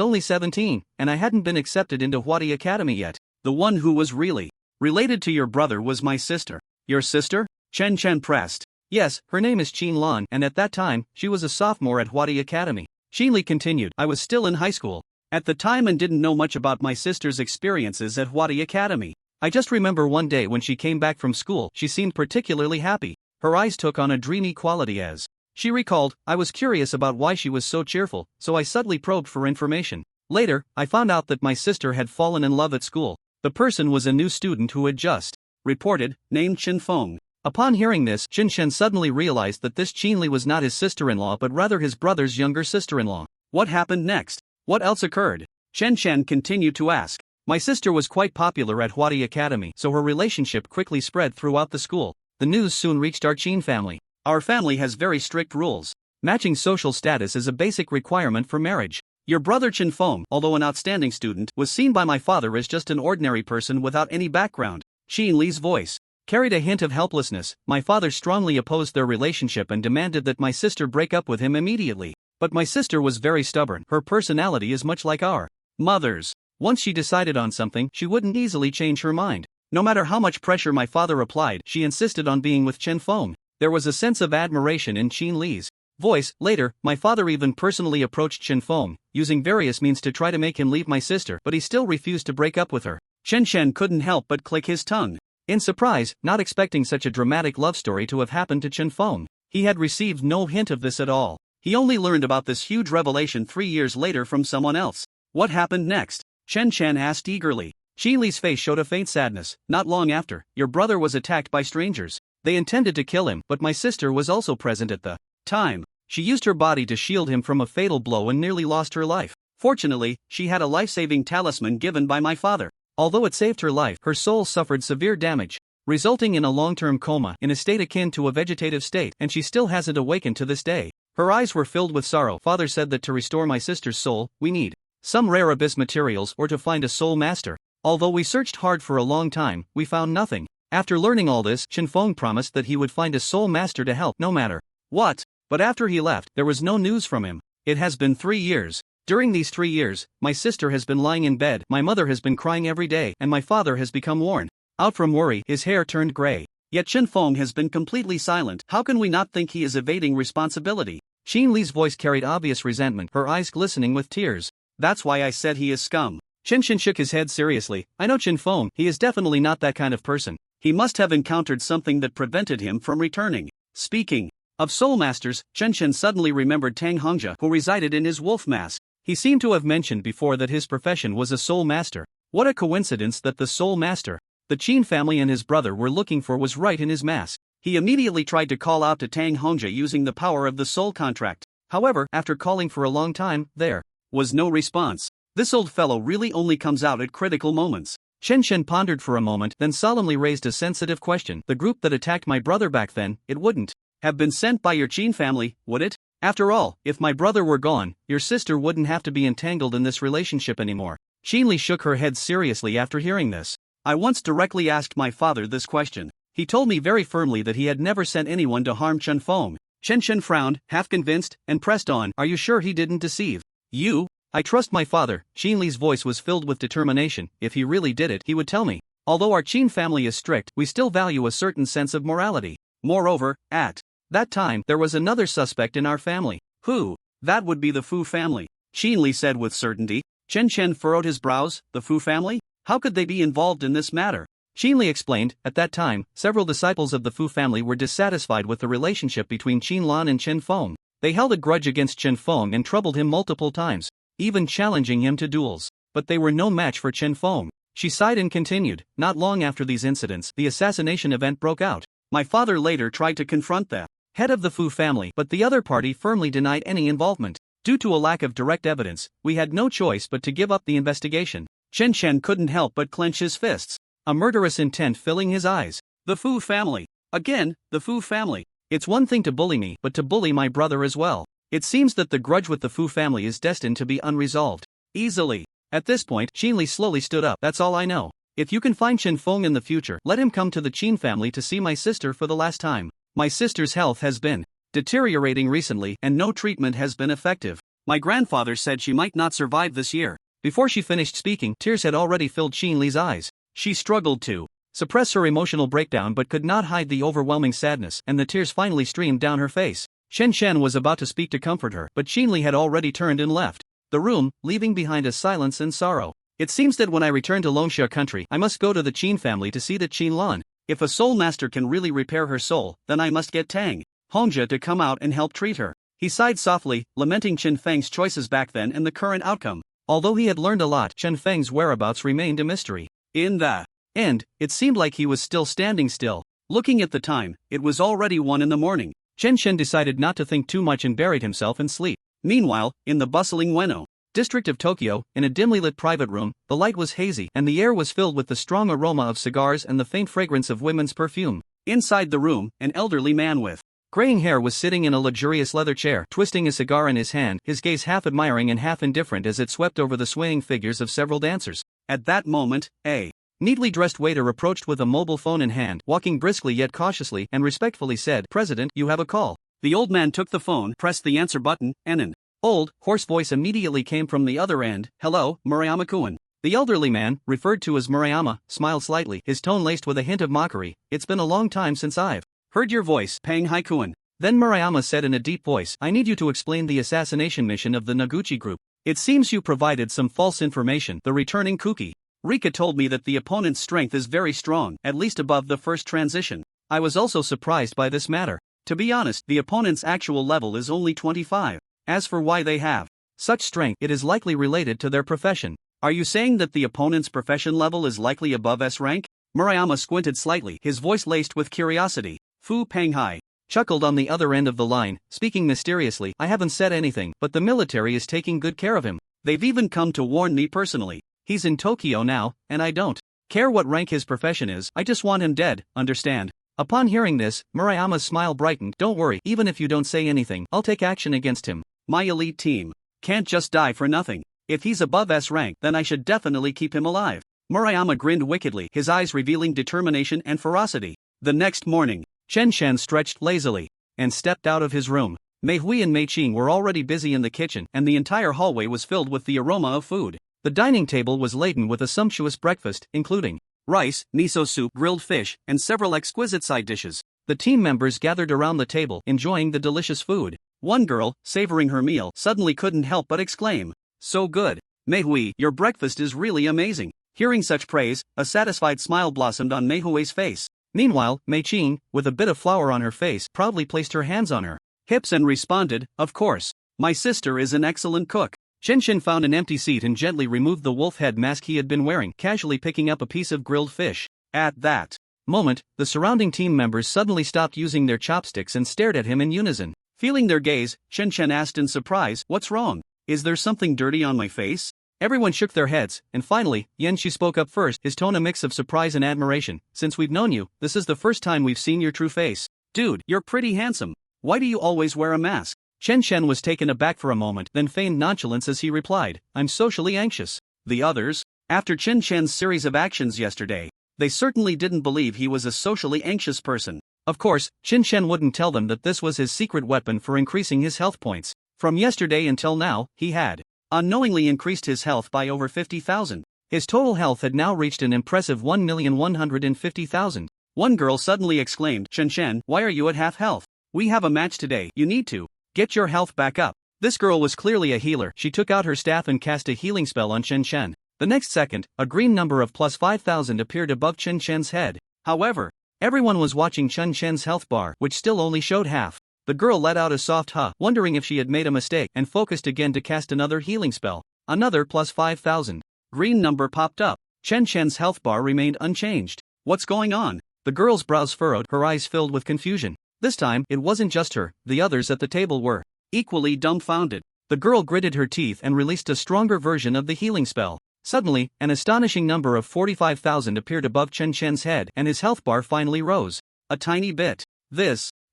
only 17, and I hadn't been accepted into Huadi Academy yet. The one who was really related to your brother was my sister." "Your sister?" Chen Chen pressed. "Yes, her name is Qin Lan, and at that time, she was a sophomore at Huadi Academy." Qin Li continued, "I was still in high school at the time and didn't know much about my sister's experiences at Huadi Academy. I just remember one day when she came back from school, she seemed particularly happy. Her eyes took on a dreamy quality as she recalled. I was curious about why she was so cheerful, so I subtly probed for information. Later, I found out that my sister had fallen in love at school. The person was a new student who had just reported, named Chen Feng." Upon hearing this, Qin Shen suddenly realized that this Qin Li was not his sister-in-law but rather his brother's younger sister-in-law. What happened next? What else occurred? Shen Shen continued to ask. "My sister was quite popular at Huadi Academy, so her relationship quickly spread throughout the school. The news soon reached our Qin family. Our family has very strict rules. Matching social status is a basic requirement for marriage. Your brother Chen Feng, although an outstanding student, was seen by my father as just an ordinary person without any background." Qin Li's voice carried a hint of helplessness. "My father strongly opposed their relationship and demanded that my sister break up with him immediately. But my sister was very stubborn. Her personality is much like our mother's. Once she decided on something, she wouldn't easily change her mind. No matter how much pressure my father applied, she insisted on being with Chen Feng." There was a sense of admiration in Qin Li's voice. "Later, my father even personally approached Chen Feng, using various means to try to make him leave my sister, but he still refused to break up with her." Shen Shen couldn't help but click his tongue in surprise, not expecting such a dramatic love story to have happened to Chen Feng. He had received no hint of this at all. He only learned about this huge revelation 3 years later from someone else. "What happened next?" Shen Shen asked eagerly. Qin Li's face showed a faint sadness. "Not long after, your brother was attacked by strangers. They intended to kill him, but my sister was also present at the time. She used her body to shield him from a fatal blow and nearly lost her life. Fortunately, she had a life-saving talisman given by my father. Although it saved her life, her soul suffered severe damage, resulting in a long-term coma, in a state akin to a vegetative state, and she still hasn't awakened to this day. Her eyes were filled with sorrow. Father said that to restore my sister's soul, we need some rare abyss materials or to find a soul master. Although we searched hard for a long time, we found nothing. After learning all this, Chen Feng promised that he would find a soul master to help no matter what. But after he left, there was no news from him. It has been 3 years. During these 3 years, my sister has been lying in bed, my mother has been crying every day, and my father has become worn out from worry. His hair turned gray. Yet Chen Feng has been completely silent. How can we not think he is evading responsibility?" Qin Li's voice carried obvious resentment, her eyes glistening with tears. "That's why I said he is scum." Chen Shen shook his head seriously. "I know Chen Feng, he is definitely not that kind of person. He must have encountered something that prevented him from returning." Speaking of soul masters, Chen Shen suddenly remembered Tang Hongzhe, who resided in his wolf mask. He seemed to have mentioned before that his profession was a soul master. What a coincidence that the soul master the Qin family and his brother were looking for was right in his mask. He immediately tried to call out to Tang Hongzhe using the power of the soul contract. However, after calling for a long time, there was no response. This old fellow really only comes out at critical moments. Chen Shen pondered for a moment, then solemnly raised a sensitive question. "The group that attacked my brother back then, it wouldn't have been sent by your Qin family, would it? After all, if my brother were gone, your sister wouldn't have to be entangled in this relationship anymore. Qinli shook her head seriously after hearing this. I once directly asked my father this question. He told me very firmly that he had never sent anyone to harm Chen Feng. Chen Chen frowned, half convinced, and pressed on. Are you sure he didn't deceive you? I trust my father. Qinli's voice was filled with determination. If he really did it, he would tell me. Although our Qin family is strict, we still value a certain sense of morality. Moreover, at that time, there was another suspect in our family. Who? That would be the Fu family, Qinli said with certainty. Chen Chen furrowed his brows. The Fu family? How could they be involved in this matter? Qinli explained. At that time, several disciples of the Fu family were dissatisfied with the relationship between Qin Lan and Chen Feng. They held a grudge against Chen Feng and troubled him multiple times, even challenging him to duels. But they were no match for Chen Feng. She sighed and continued. Not long after these incidents, the assassination event broke out. My father later tried to confront the head of the Fu family, but the other party firmly denied any involvement. Due to a lack of direct evidence, we had no choice but to give up the investigation. Chen Chen couldn't help but clench his fists, a murderous intent filling his eyes. The Fu family. Again, the Fu family. It's one thing to bully me, but to bully my brother as well. It seems that the grudge with the Fu family is destined to be unresolved easily. At this point, Qinli slowly stood up. That's all I know. If you can find Chen Feng in the future, let him come to the Qin family to see my sister for the last time. My sister's health has been deteriorating recently and no treatment has been effective. My grandfather said she might not survive this year. Before she finished speaking, tears had already filled Qinli's eyes. She struggled to suppress her emotional breakdown but could not hide the overwhelming sadness, and the tears finally streamed down her face. Chen Chen was about to speak to comfort her, but Qinli had already turned and left the room, leaving behind a silence and sorrow. It seems that when I return to Longsha country, I must go to the Qin family to see the Qin Lan. If a soul master can really repair her soul, then I must get Tang Hongzhi to come out and help treat her. He sighed softly, lamenting Chen Feng's choices back then and the current outcome. Although he had learned a lot, Chen Feng's whereabouts remained a mystery. In the end, it seemed like he was still standing still. Looking at the time, it was already 1 in the morning. Chen Chen decided not to think too much and buried himself in sleep. Meanwhile, in the bustling Ueno district of Tokyo, in a dimly lit private room, the light was hazy and the air was filled with the strong aroma of cigars and the faint fragrance of women's perfume. Inside the room, an elderly man with graying hair was sitting in a luxurious leather chair, twisting a cigar in his hand, his gaze half admiring and half indifferent as it swept over the swaying figures of several dancers. At that moment, a neatly dressed waiter approached with a mobile phone in hand, walking briskly yet cautiously, and respectfully said, "President, you have a call." The old man took the phone, pressed the answer button, and an old, hoarse voice immediately came from the other end. "Hello, Murayama-kun." The elderly man, referred to as Murayama, smiled slightly, his tone laced with a hint of mockery. "It's been a long time since I've heard your voice, Pang Hai-kun." Then Murayama said in a deep voice, "I need you to explain the assassination mission of the Noguchi group. It seems you provided some false information." The returning Kuki Rika told me that the opponent's strength is very strong, at least above the first transition. I was also surprised by this matter. To be honest, the opponent's actual level is only 25. As for why they have such strength, it is likely related to their profession. Are you saying that the opponent's profession level is likely above S rank? Murayama squinted slightly, his voice laced with curiosity. Fu Panghai chuckled on the other end of the line, speaking mysteriously. "I haven't said anything, but the military is taking good care of him. They've even come to warn me personally. He's in Tokyo now, and I don't care what rank his profession is, I just want him dead, understand?" Upon hearing this, Murayama's smile brightened. "Don't worry, even if you don't say anything, I'll take action against him. My elite team can't just die for nothing. If he's above S rank, then I should definitely keep him alive." Murayama grinned wickedly, his eyes revealing determination and ferocity. The next morning, Chen Chen stretched lazily and stepped out of his room. Mei Hui and Mei Qing were already busy in the kitchen, and the entire hallway was filled with the aroma of food. The dining table was laden with a sumptuous breakfast, including rice, miso soup, grilled fish, and several exquisite side dishes. The team members gathered around the table, enjoying the delicious food. One girl, savoring her meal, suddenly couldn't help but exclaim, "So good. Mei Hui, your breakfast is really amazing." Hearing such praise, a satisfied smile blossomed on Mei Hui's face. Meanwhile, Mei Qing, with a bit of flour on her face, proudly placed her hands on her hips and responded, "Of course. My sister is an excellent cook." Chen Chen found an empty seat and gently removed the wolf head mask he had been wearing, casually picking up a piece of grilled fish. At that moment, the surrounding team members suddenly stopped using their chopsticks and stared at him in unison. Feeling their gaze, Chen Chen asked in surprise, "What's wrong? Is there something dirty on my face?" Everyone shook their heads, and finally, Yan Shu spoke up first, his tone a mix of surprise and admiration. "Since we've known you, this is the first time we've seen your true face. Dude, you're pretty handsome. Why do you always wear a mask? Chen Chen was taken aback for a moment, then feigned nonchalance as he replied, I'm socially anxious. The others, after Chen Chen's series of actions yesterday, they certainly didn't believe he was a socially anxious person. Of course, Chen Chen wouldn't tell them that this was his secret weapon for increasing his health points. From yesterday until now, he had unknowingly increased his health by over 50,000. His total health had now reached an impressive 1,150,000. One girl suddenly exclaimed, Chen Chen, why are you at half health? We have a match today, you need to get your health back up. This girl was clearly a healer. She took out her staff and cast a healing spell on Chen Chen. The next second, a green number of plus 5,000 appeared above Chen Chen's head. However, everyone was watching Chen Chen's health bar, which still only showed half. The girl let out a soft huh, wondering if she had made a mistake, and focused again to cast another healing spell. Another plus 5,000. Green number popped up. Chen Chen's health bar remained unchanged. What's going on? The girl's brows furrowed, her eyes filled with confusion. This time, it wasn't just her, the others at the table were equally dumbfounded. The girl gritted her teeth and released a stronger version of the healing spell. Suddenly, an astonishing number of 45,000 appeared above Chen Chen's head and his health bar finally rose a tiny bit.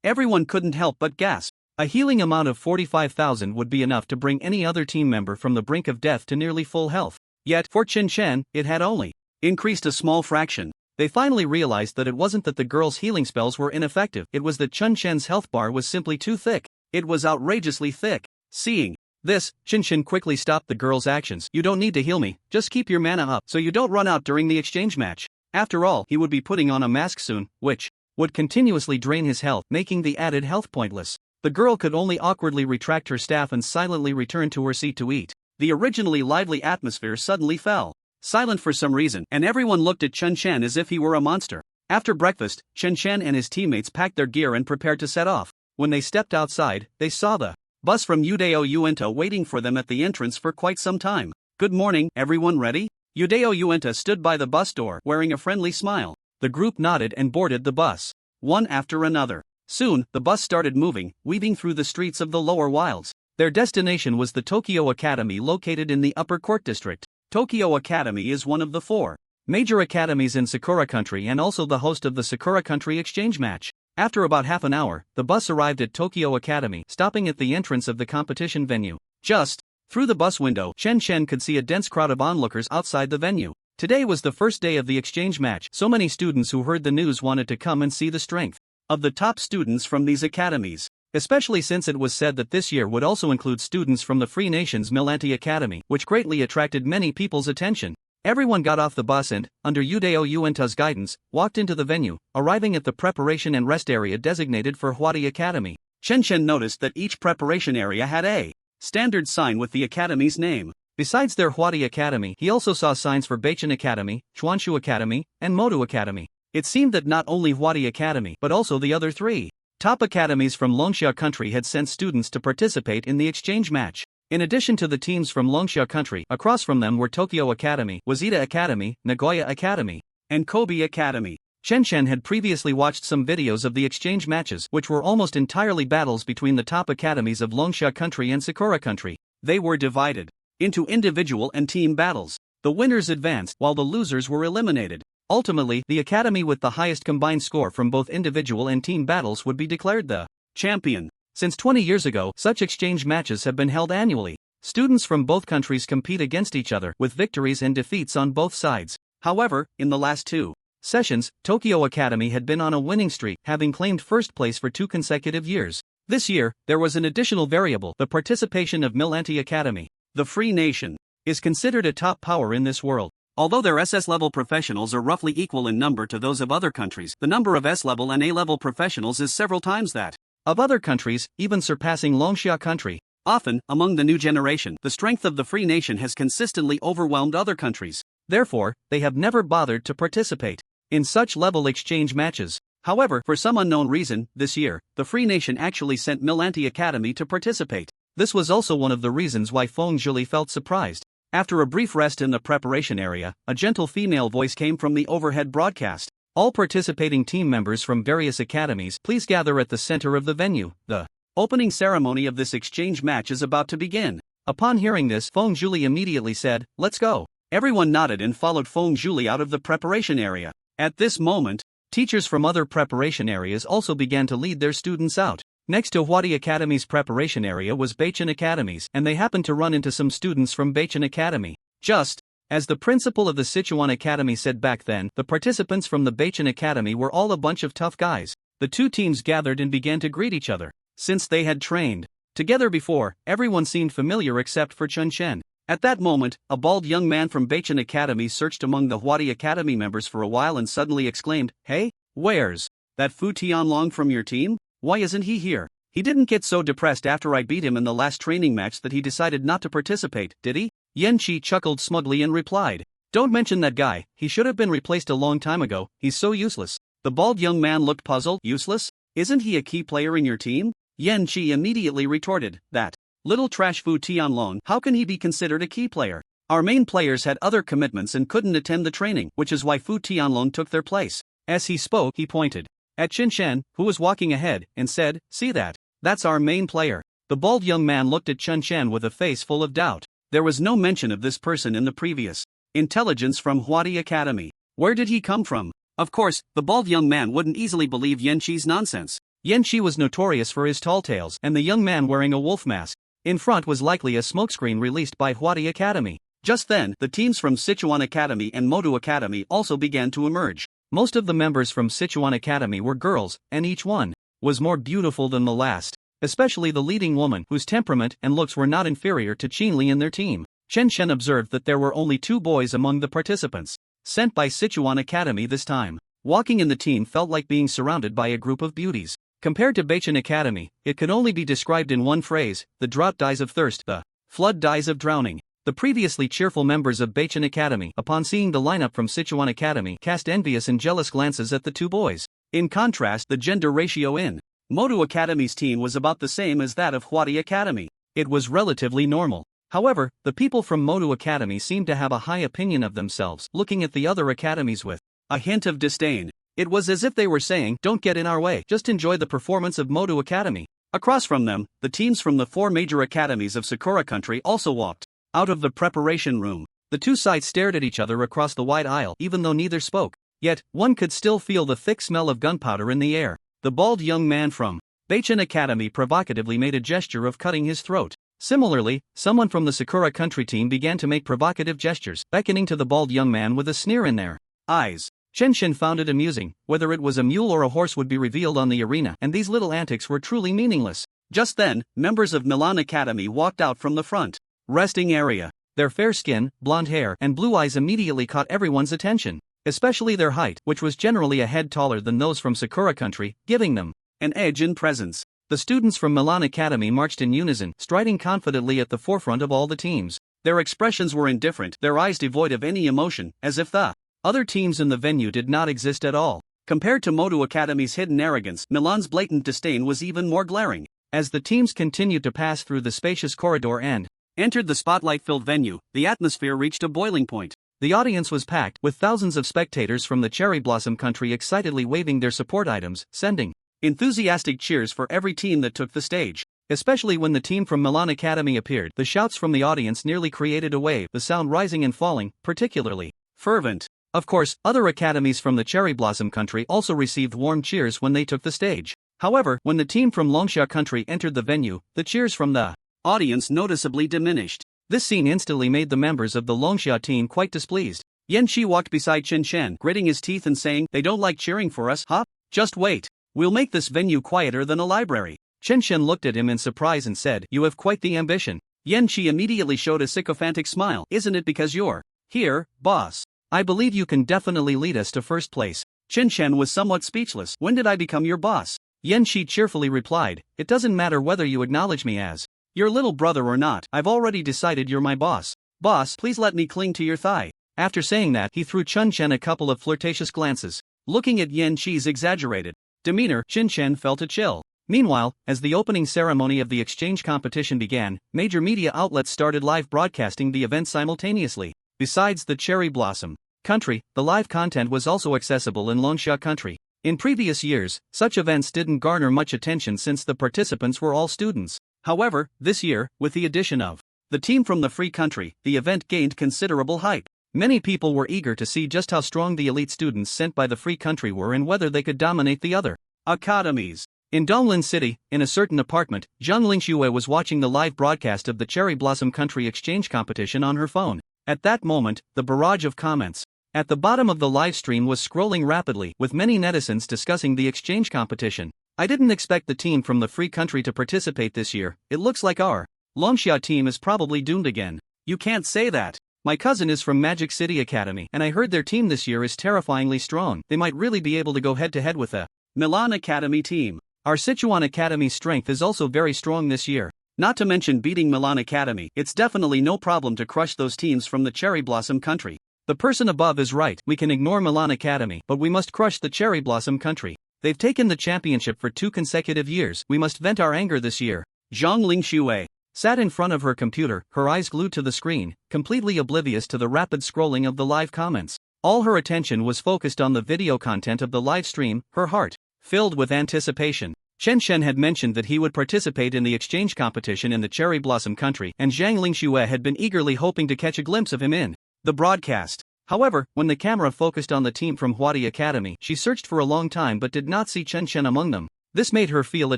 Everyone couldn't help but gasp. A healing amount of 45,000 would be enough to bring any other team member from the brink of death to nearly full health. Yet, for Chen Chen, it had only increased a small fraction. They finally realized that it wasn't that the girl's healing spells were ineffective, it was that Chen Chen's health bar was simply too thick. It was outrageously thick. Seeing this, Chen Chen quickly stopped the girl's actions. You don't need to heal me, just keep your mana up so you don't run out during the exchange match. After all, he would be putting on a mask soon, which would continuously drain his health, making the added health pointless. The girl could only awkwardly retract her staff and silently return to her seat to eat. The originally lively atmosphere suddenly fell silent for some reason, and everyone looked at Chen Chen as if he were a monster. After breakfast, Chen Chen and his teammates packed their gear and prepared to set off. When they stepped outside, they saw the bus from Udeo Uenta waiting for them at the entrance for quite some time. Good morning, everyone ready? Udeo Uenta stood by the bus door, wearing a friendly smile. The group nodded and boarded the bus, one after another. Soon, the bus started moving, weaving through the streets of the lower wilds. Their destination was the Tokyo Academy located in the Upper Court District. Tokyo Academy is one of the 4 major academies in Sakura Country and also the host of the Sakura Country exchange match. After about half an hour, the bus arrived at Tokyo Academy, stopping at the entrance of the competition venue. Just through the bus window, Chen Chen could see a dense crowd of onlookers outside the venue. Today was the first day of the exchange match. So many students who heard the news wanted to come and see the strength of the top students from these academies, especially since it was said that this year would also include students from the Free Nations Millanti Academy, which greatly attracted many people's attention. Everyone got off the bus and, under Udeo Uenta's guidance, walked into the venue, arriving at the preparation and rest area designated for Hwadi Academy. Chen Chen noticed that each preparation area had a standard sign with the academy's name. Besides their Hwadi Academy, he also saw signs for Beichen Academy, Chuanshu Academy, and Modu Academy. It seemed that not only Hwadi Academy but also the other 3 top academies from Longsha Country had sent students to participate in the exchange match. In addition to the teams from Longsha Country, across from them were Tokyo Academy, Wazita Academy, Nagoya Academy, and Kobe Academy. Chen Chen had previously watched some videos of the exchange matches, which were almost entirely battles between the top academies of Longsha Country and Sakura Country. They were divided into individual and team battles. The winners advanced, while the losers were eliminated. Ultimately, the academy with the highest combined score from both individual and team battles would be declared the champion. Since 20 years ago, such exchange matches have been held annually. Students from both countries compete against each other, with victories and defeats on both sides. However, in the last 2 sessions, Tokyo Academy had been on a winning streak, having claimed first place for 2 consecutive years. This year, there was an additional variable: the participation of Millanti Academy. The Free Nation is considered a top power in this world. Although their SS-level professionals are roughly equal in number to those of other countries, the number of S-level and A-level professionals is several times that of other countries, even surpassing Longsha Country. Often, among the new generation, the strength of the Free Nation has consistently overwhelmed other countries. Therefore, they have never bothered to participate in such level exchange matches. However, for some unknown reason, this year, the Free Nation actually sent Millanti Academy to participate. This was also one of the reasons why Feng Zhili felt surprised. After a brief rest in the preparation area, a gentle female voice came from the overhead broadcast. All participating team members from various academies, please gather at the center of the venue. The opening ceremony of this exchange match is about to begin. Upon hearing this, Feng Zhili immediately said, "Let's go." Everyone nodded and followed Feng Zhili out of the preparation area. At this moment, Teachers from other preparation areas also began to lead their students out. Next to Hwadi Academy's preparation area was Baichan Academy's, and they happened to run into some students from Baichan Academy. Just as the principal of the Sichuan Academy said back then, the participants from the Baichan Academy were all a bunch of tough guys. The two teams gathered and began to greet each other. Since they had trained together before, everyone seemed familiar except for Chun Shen. At that moment, a bald young man from Baichan Academy searched among the Hwadi Academy members for a while and suddenly exclaimed, "Hey, where's that Fu Tianlong from your team? Why isn't he here? He didn't get so depressed after I beat him in the last training match that he decided not to participate, did he?" Yan Qi chuckled smugly and replied, "Don't mention that guy, he should have been replaced a long time ago, he's so useless." The bald young man looked puzzled. "Useless? Isn't he a key player in your team?" Yan Qi immediately retorted, "That little trash Fu Tianlong, how can he be considered a key player? Our main players had other commitments and couldn't attend the training, which is why Fu Tianlong took their place." As he spoke, he pointed at Qin Shen, who was walking ahead, and said, "See that? That's our main player." The bald young man looked at Chun Shen with a face full of doubt. There was no mention of this person in the previous intelligence from Hwadi Academy. Where did he come from? Of course, the bald young man wouldn't easily believe Yan Qi's nonsense. Yan Qi was notorious for his tall tales, and the young man wearing a wolf mask in front was likely a smokescreen released by Hwadi Academy. Just then, the teams from Sichuan Academy and Modu Academy also began to emerge. Most of the members from Sichuan Academy were girls, and each one was more beautiful than the last, especially the leading woman, whose temperament and looks were not inferior to Qinli in their team. Chen Shen observed that there were only 2 boys among the participants sent by Sichuan Academy this time. Walking in the team felt like being surrounded by a group of beauties. Compared to Baichan Academy, it could only be described in one phrase: the drought dies of thirst, the flood dies of drowning. The previously cheerful members of Baichan Academy, upon seeing the lineup from Sichuan Academy, cast envious and jealous glances at the 2 boys. In contrast, the gender ratio in Modu Academy's team was about the same as that of Hwadi Academy. It was relatively normal. However, the people from Modu Academy seemed to have a high opinion of themselves, looking at the other academies with a hint of disdain. It was as if they were saying, "Don't get in our way, just enjoy the performance of Modu Academy." Across from them, the teams from the 4 major academies of Sakura country also walked out of the preparation room. The 2 sides stared at each other across the wide aisle, even though neither spoke. Yet, one could still feel the thick smell of gunpowder in the air. The bald young man from Baichan Academy provocatively made a gesture of cutting his throat. Similarly, someone from the Sakura country team began to make provocative gestures, beckoning to the bald young man with a sneer in their eyes. Chen Shen found it amusing. Whether it was a mule or a horse would be revealed on the arena, and these little antics were truly meaningless. Just then, members of Milan Academy walked out from the front resting area. Their fair skin, blonde hair, and blue eyes immediately caught everyone's attention, especially their height, which was generally a head taller than those from Sakura country, giving them an edge in presence. The students from Milan Academy marched in unison, striding confidently at the forefront of all the teams. Their expressions were indifferent, their eyes devoid of any emotion, as if the other teams in the venue did not exist at all. Compared to Modu Academy's hidden arrogance, Milan's blatant disdain was even more glaring. As the teams continued to pass through the spacious corridor and entered the spotlight-filled venue, the atmosphere reached a boiling point. The audience was packed, with thousands of spectators from the Cherry Blossom country excitedly waving their support items, sending enthusiastic cheers for every team that took the stage. Especially when the team from Milan Academy appeared, the shouts from the audience nearly created a wave, the sound rising and falling, particularly fervent. Of course, other academies from the Cherry Blossom country also received warm cheers when they took the stage. However, when the team from Longxia country entered the venue, the cheers from the audience noticeably diminished. This scene instantly made the members of the Longxia team quite displeased. Yan Qi walked beside Chen Shen, gritting his teeth and saying, "They don't like cheering for us, huh? Just wait. We'll make this venue quieter than a library." Chen Shen looked at him in surprise and said, "You have quite the ambition." Yan Qi immediately showed a sycophantic smile. "Isn't it because you're here, boss? I believe you can definitely lead us to first place." Chen Shen was somewhat speechless. "When did I become your boss?" Yan Qi cheerfully replied, "It doesn't matter whether you acknowledge me as your little brother or not, I've already decided you're my boss. Boss, please let me cling to your thigh." After saying that, he threw Chen Shen a couple of flirtatious glances. Looking at Yan Qi's exaggerated demeanor, Chen Shen felt a chill. Meanwhile, as the opening ceremony of the exchange competition began, major media outlets started live broadcasting the event simultaneously. Besides the Cherry Blossom country, the live content was also accessible in Longxia country. In previous years, such events didn't garner much attention since the participants were all students. However, this year, with the addition of the team from the Free country, the event gained considerable hype. Many people were eager to see just how strong the elite students sent by the free country were and whether they could dominate the other academies. In Donglin City, in a certain apartment, Zhang Lingxue was watching the live broadcast of the Cherry Blossom Country Exchange competition on her phone. At that moment, the barrage of comments at the bottom of the live stream was scrolling rapidly, with many netizens discussing the exchange competition. I didn't expect the team from the free country to participate this year. It looks like our Longxia team is probably doomed again. You can't say that. My cousin is from Magic City Academy, and I heard their team this year is terrifyingly strong. They might really be able to go head to head with the Milan Academy team. Our Sichuan Academy's strength is also very strong this year. Not to mention beating Milan Academy, it's definitely no problem to crush those teams from the Cherry Blossom Country. The person above is right, we can ignore Milan Academy, but we must crush the Cherry Blossom Country. They've taken the championship for 2 consecutive years, we must vent our anger this year. Zhang Lingxue sat in front of her computer, her eyes glued to the screen, completely oblivious to the rapid scrolling of the live comments. All her attention was focused on the video content of the live stream, her heart filled with anticipation. Chen Shen had mentioned that he would participate in the exchange competition in the Cherry Blossom Country, and Zhang Lingxue had been eagerly hoping to catch a glimpse of him in the broadcast. However, when the camera focused on the team from Huadi Academy, she searched for a long time but did not see Chen Shen among them. This made her feel a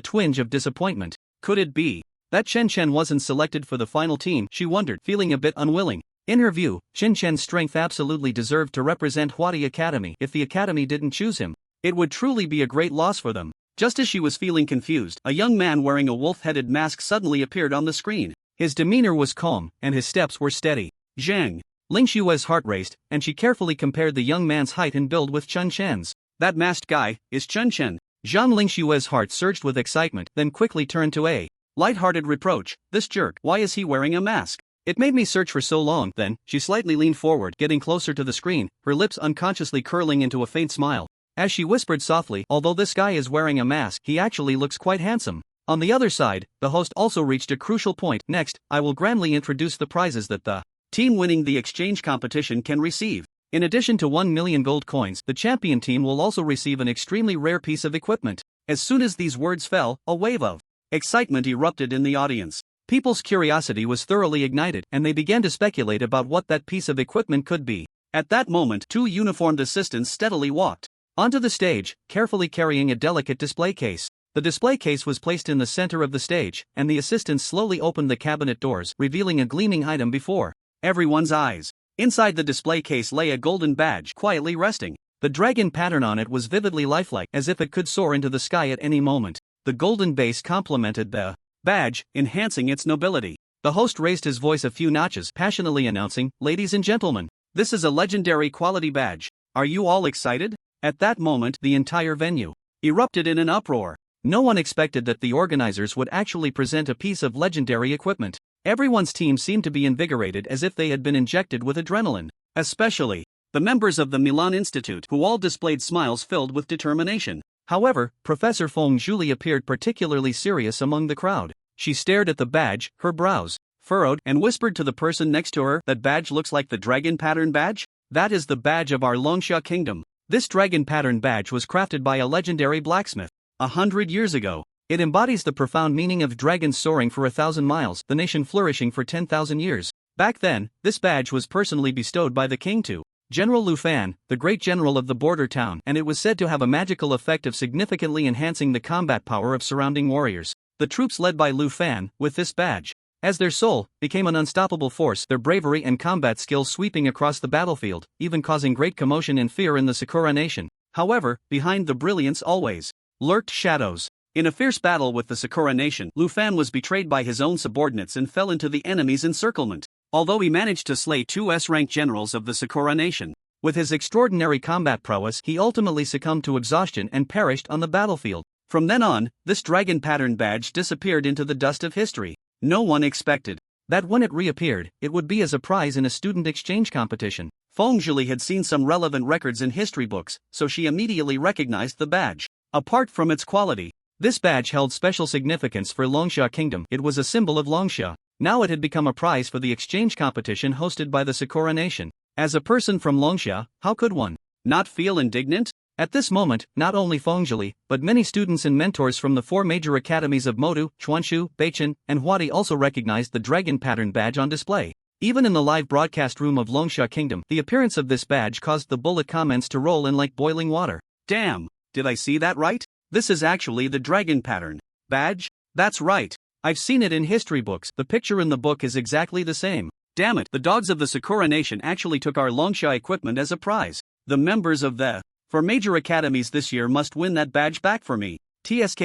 twinge of disappointment. Could it be that Chen Shen wasn't selected for the final team? She wondered, feeling a bit unwilling. In her view, Chen Shen's strength absolutely deserved to represent Huadi Academy. If the academy didn't choose him, it would truly be a great loss for them. Just as she was feeling confused, a young man wearing a wolf-headed mask suddenly appeared on the screen. His demeanor was calm, and his steps were steady. Zhang Lingxue's heart raced, and she carefully compared the young man's height and build with Chen Shen's. That masked guy is Chen Shen. Zhang Lingxue's heart surged with excitement, then quickly turned to a light-hearted reproach. This jerk, why is he wearing a mask? It made me search for so long. Then, she slightly leaned forward, getting closer to the screen, her lips unconsciously curling into a faint smile. As she whispered softly, although this guy is wearing a mask, he actually looks quite handsome. On the other side, the host also reached a crucial point. Next, I will grandly introduce the prizes that the team winning the exchange competition can receive. In addition to 1 million gold coins, the champion team will also receive an extremely rare piece of equipment. As soon as these words fell, a wave of excitement erupted in the audience. People's curiosity was thoroughly ignited, and they began to speculate about what that piece of equipment could be. At that moment, 2 uniformed assistants steadily walked onto the stage, carefully carrying a delicate display case. The display case was placed in the center of the stage, and the assistants slowly opened the cabinet doors, revealing a gleaming item before everyone's eyes. Inside the display case lay a golden badge, quietly resting. The dragon pattern on it was vividly lifelike, as if it could soar into the sky at any moment. The golden base complemented the badge, enhancing its nobility. The host raised his voice a few notches, passionately announcing, "Ladies and gentlemen, this is a legendary quality badge. Are you all excited?" At that moment, the entire venue erupted in an uproar. No one expected that the organizers would actually present a piece of legendary equipment. Everyone's team seemed to be invigorated as if they had been injected with adrenaline. Especially the members of the Milan Institute, who all displayed smiles filled with determination. However, Professor Feng Zhuli appeared particularly serious among the crowd. She stared at the badge, her brows furrowed, and whispered to the person next to her, "That badge looks like the dragon pattern badge? That is the badge of our Longxia kingdom." This dragon pattern badge was crafted by a legendary blacksmith 100 years ago. It embodies the profound meaning of dragons soaring for 1,000 miles, the nation flourishing for 10,000 years. Back then, this badge was personally bestowed by the king to General Lu Fan, the great general of the border town, and it was said to have a magical effect of significantly enhancing the combat power of surrounding warriors. The troops led by Lu Fan, with this badge as their soul, became an unstoppable force, their bravery and combat skills sweeping across the battlefield, even causing great commotion and fear in the Sakura nation. However, behind the brilliance always lurked shadows. In a fierce battle with the Sakura nation, Lu Fan was betrayed by his own subordinates and fell into the enemy's encirclement. Although he managed to slay 2 S-rank generals of the Sakura nation, with his extraordinary combat prowess, he ultimately succumbed to exhaustion and perished on the battlefield. From then on, this dragon pattern badge disappeared into the dust of history. No one expected that when it reappeared, it would be as a prize in a student exchange competition. Feng Zhuli had seen some relevant records in history books, so she immediately recognized the badge. Apart from its quality, this badge held special significance for Longxia Kingdom. It was a symbol of Longxia. Now it had become a prize for the exchange competition hosted by the Sakura nation. As a person from Longxia, how could one not feel indignant? At this moment, not only Feng Zhuli, but many students and mentors from the 4 major academies of Modu, Chuanshu, Beichen, and Huadi also recognized the dragon pattern badge on display. Even in the live broadcast room of Longsha Kingdom, the appearance of this badge caused the bullet comments to roll in like boiling water. Damn, did I see that right? This is actually the dragon pattern badge? That's right. I've seen it in history books. The picture in the book is exactly the same. Damn it, the dogs of the Sakura Nation actually took our Longsha equipment as a prize. The members of the for major academies this year must win that badge back for me. TSK.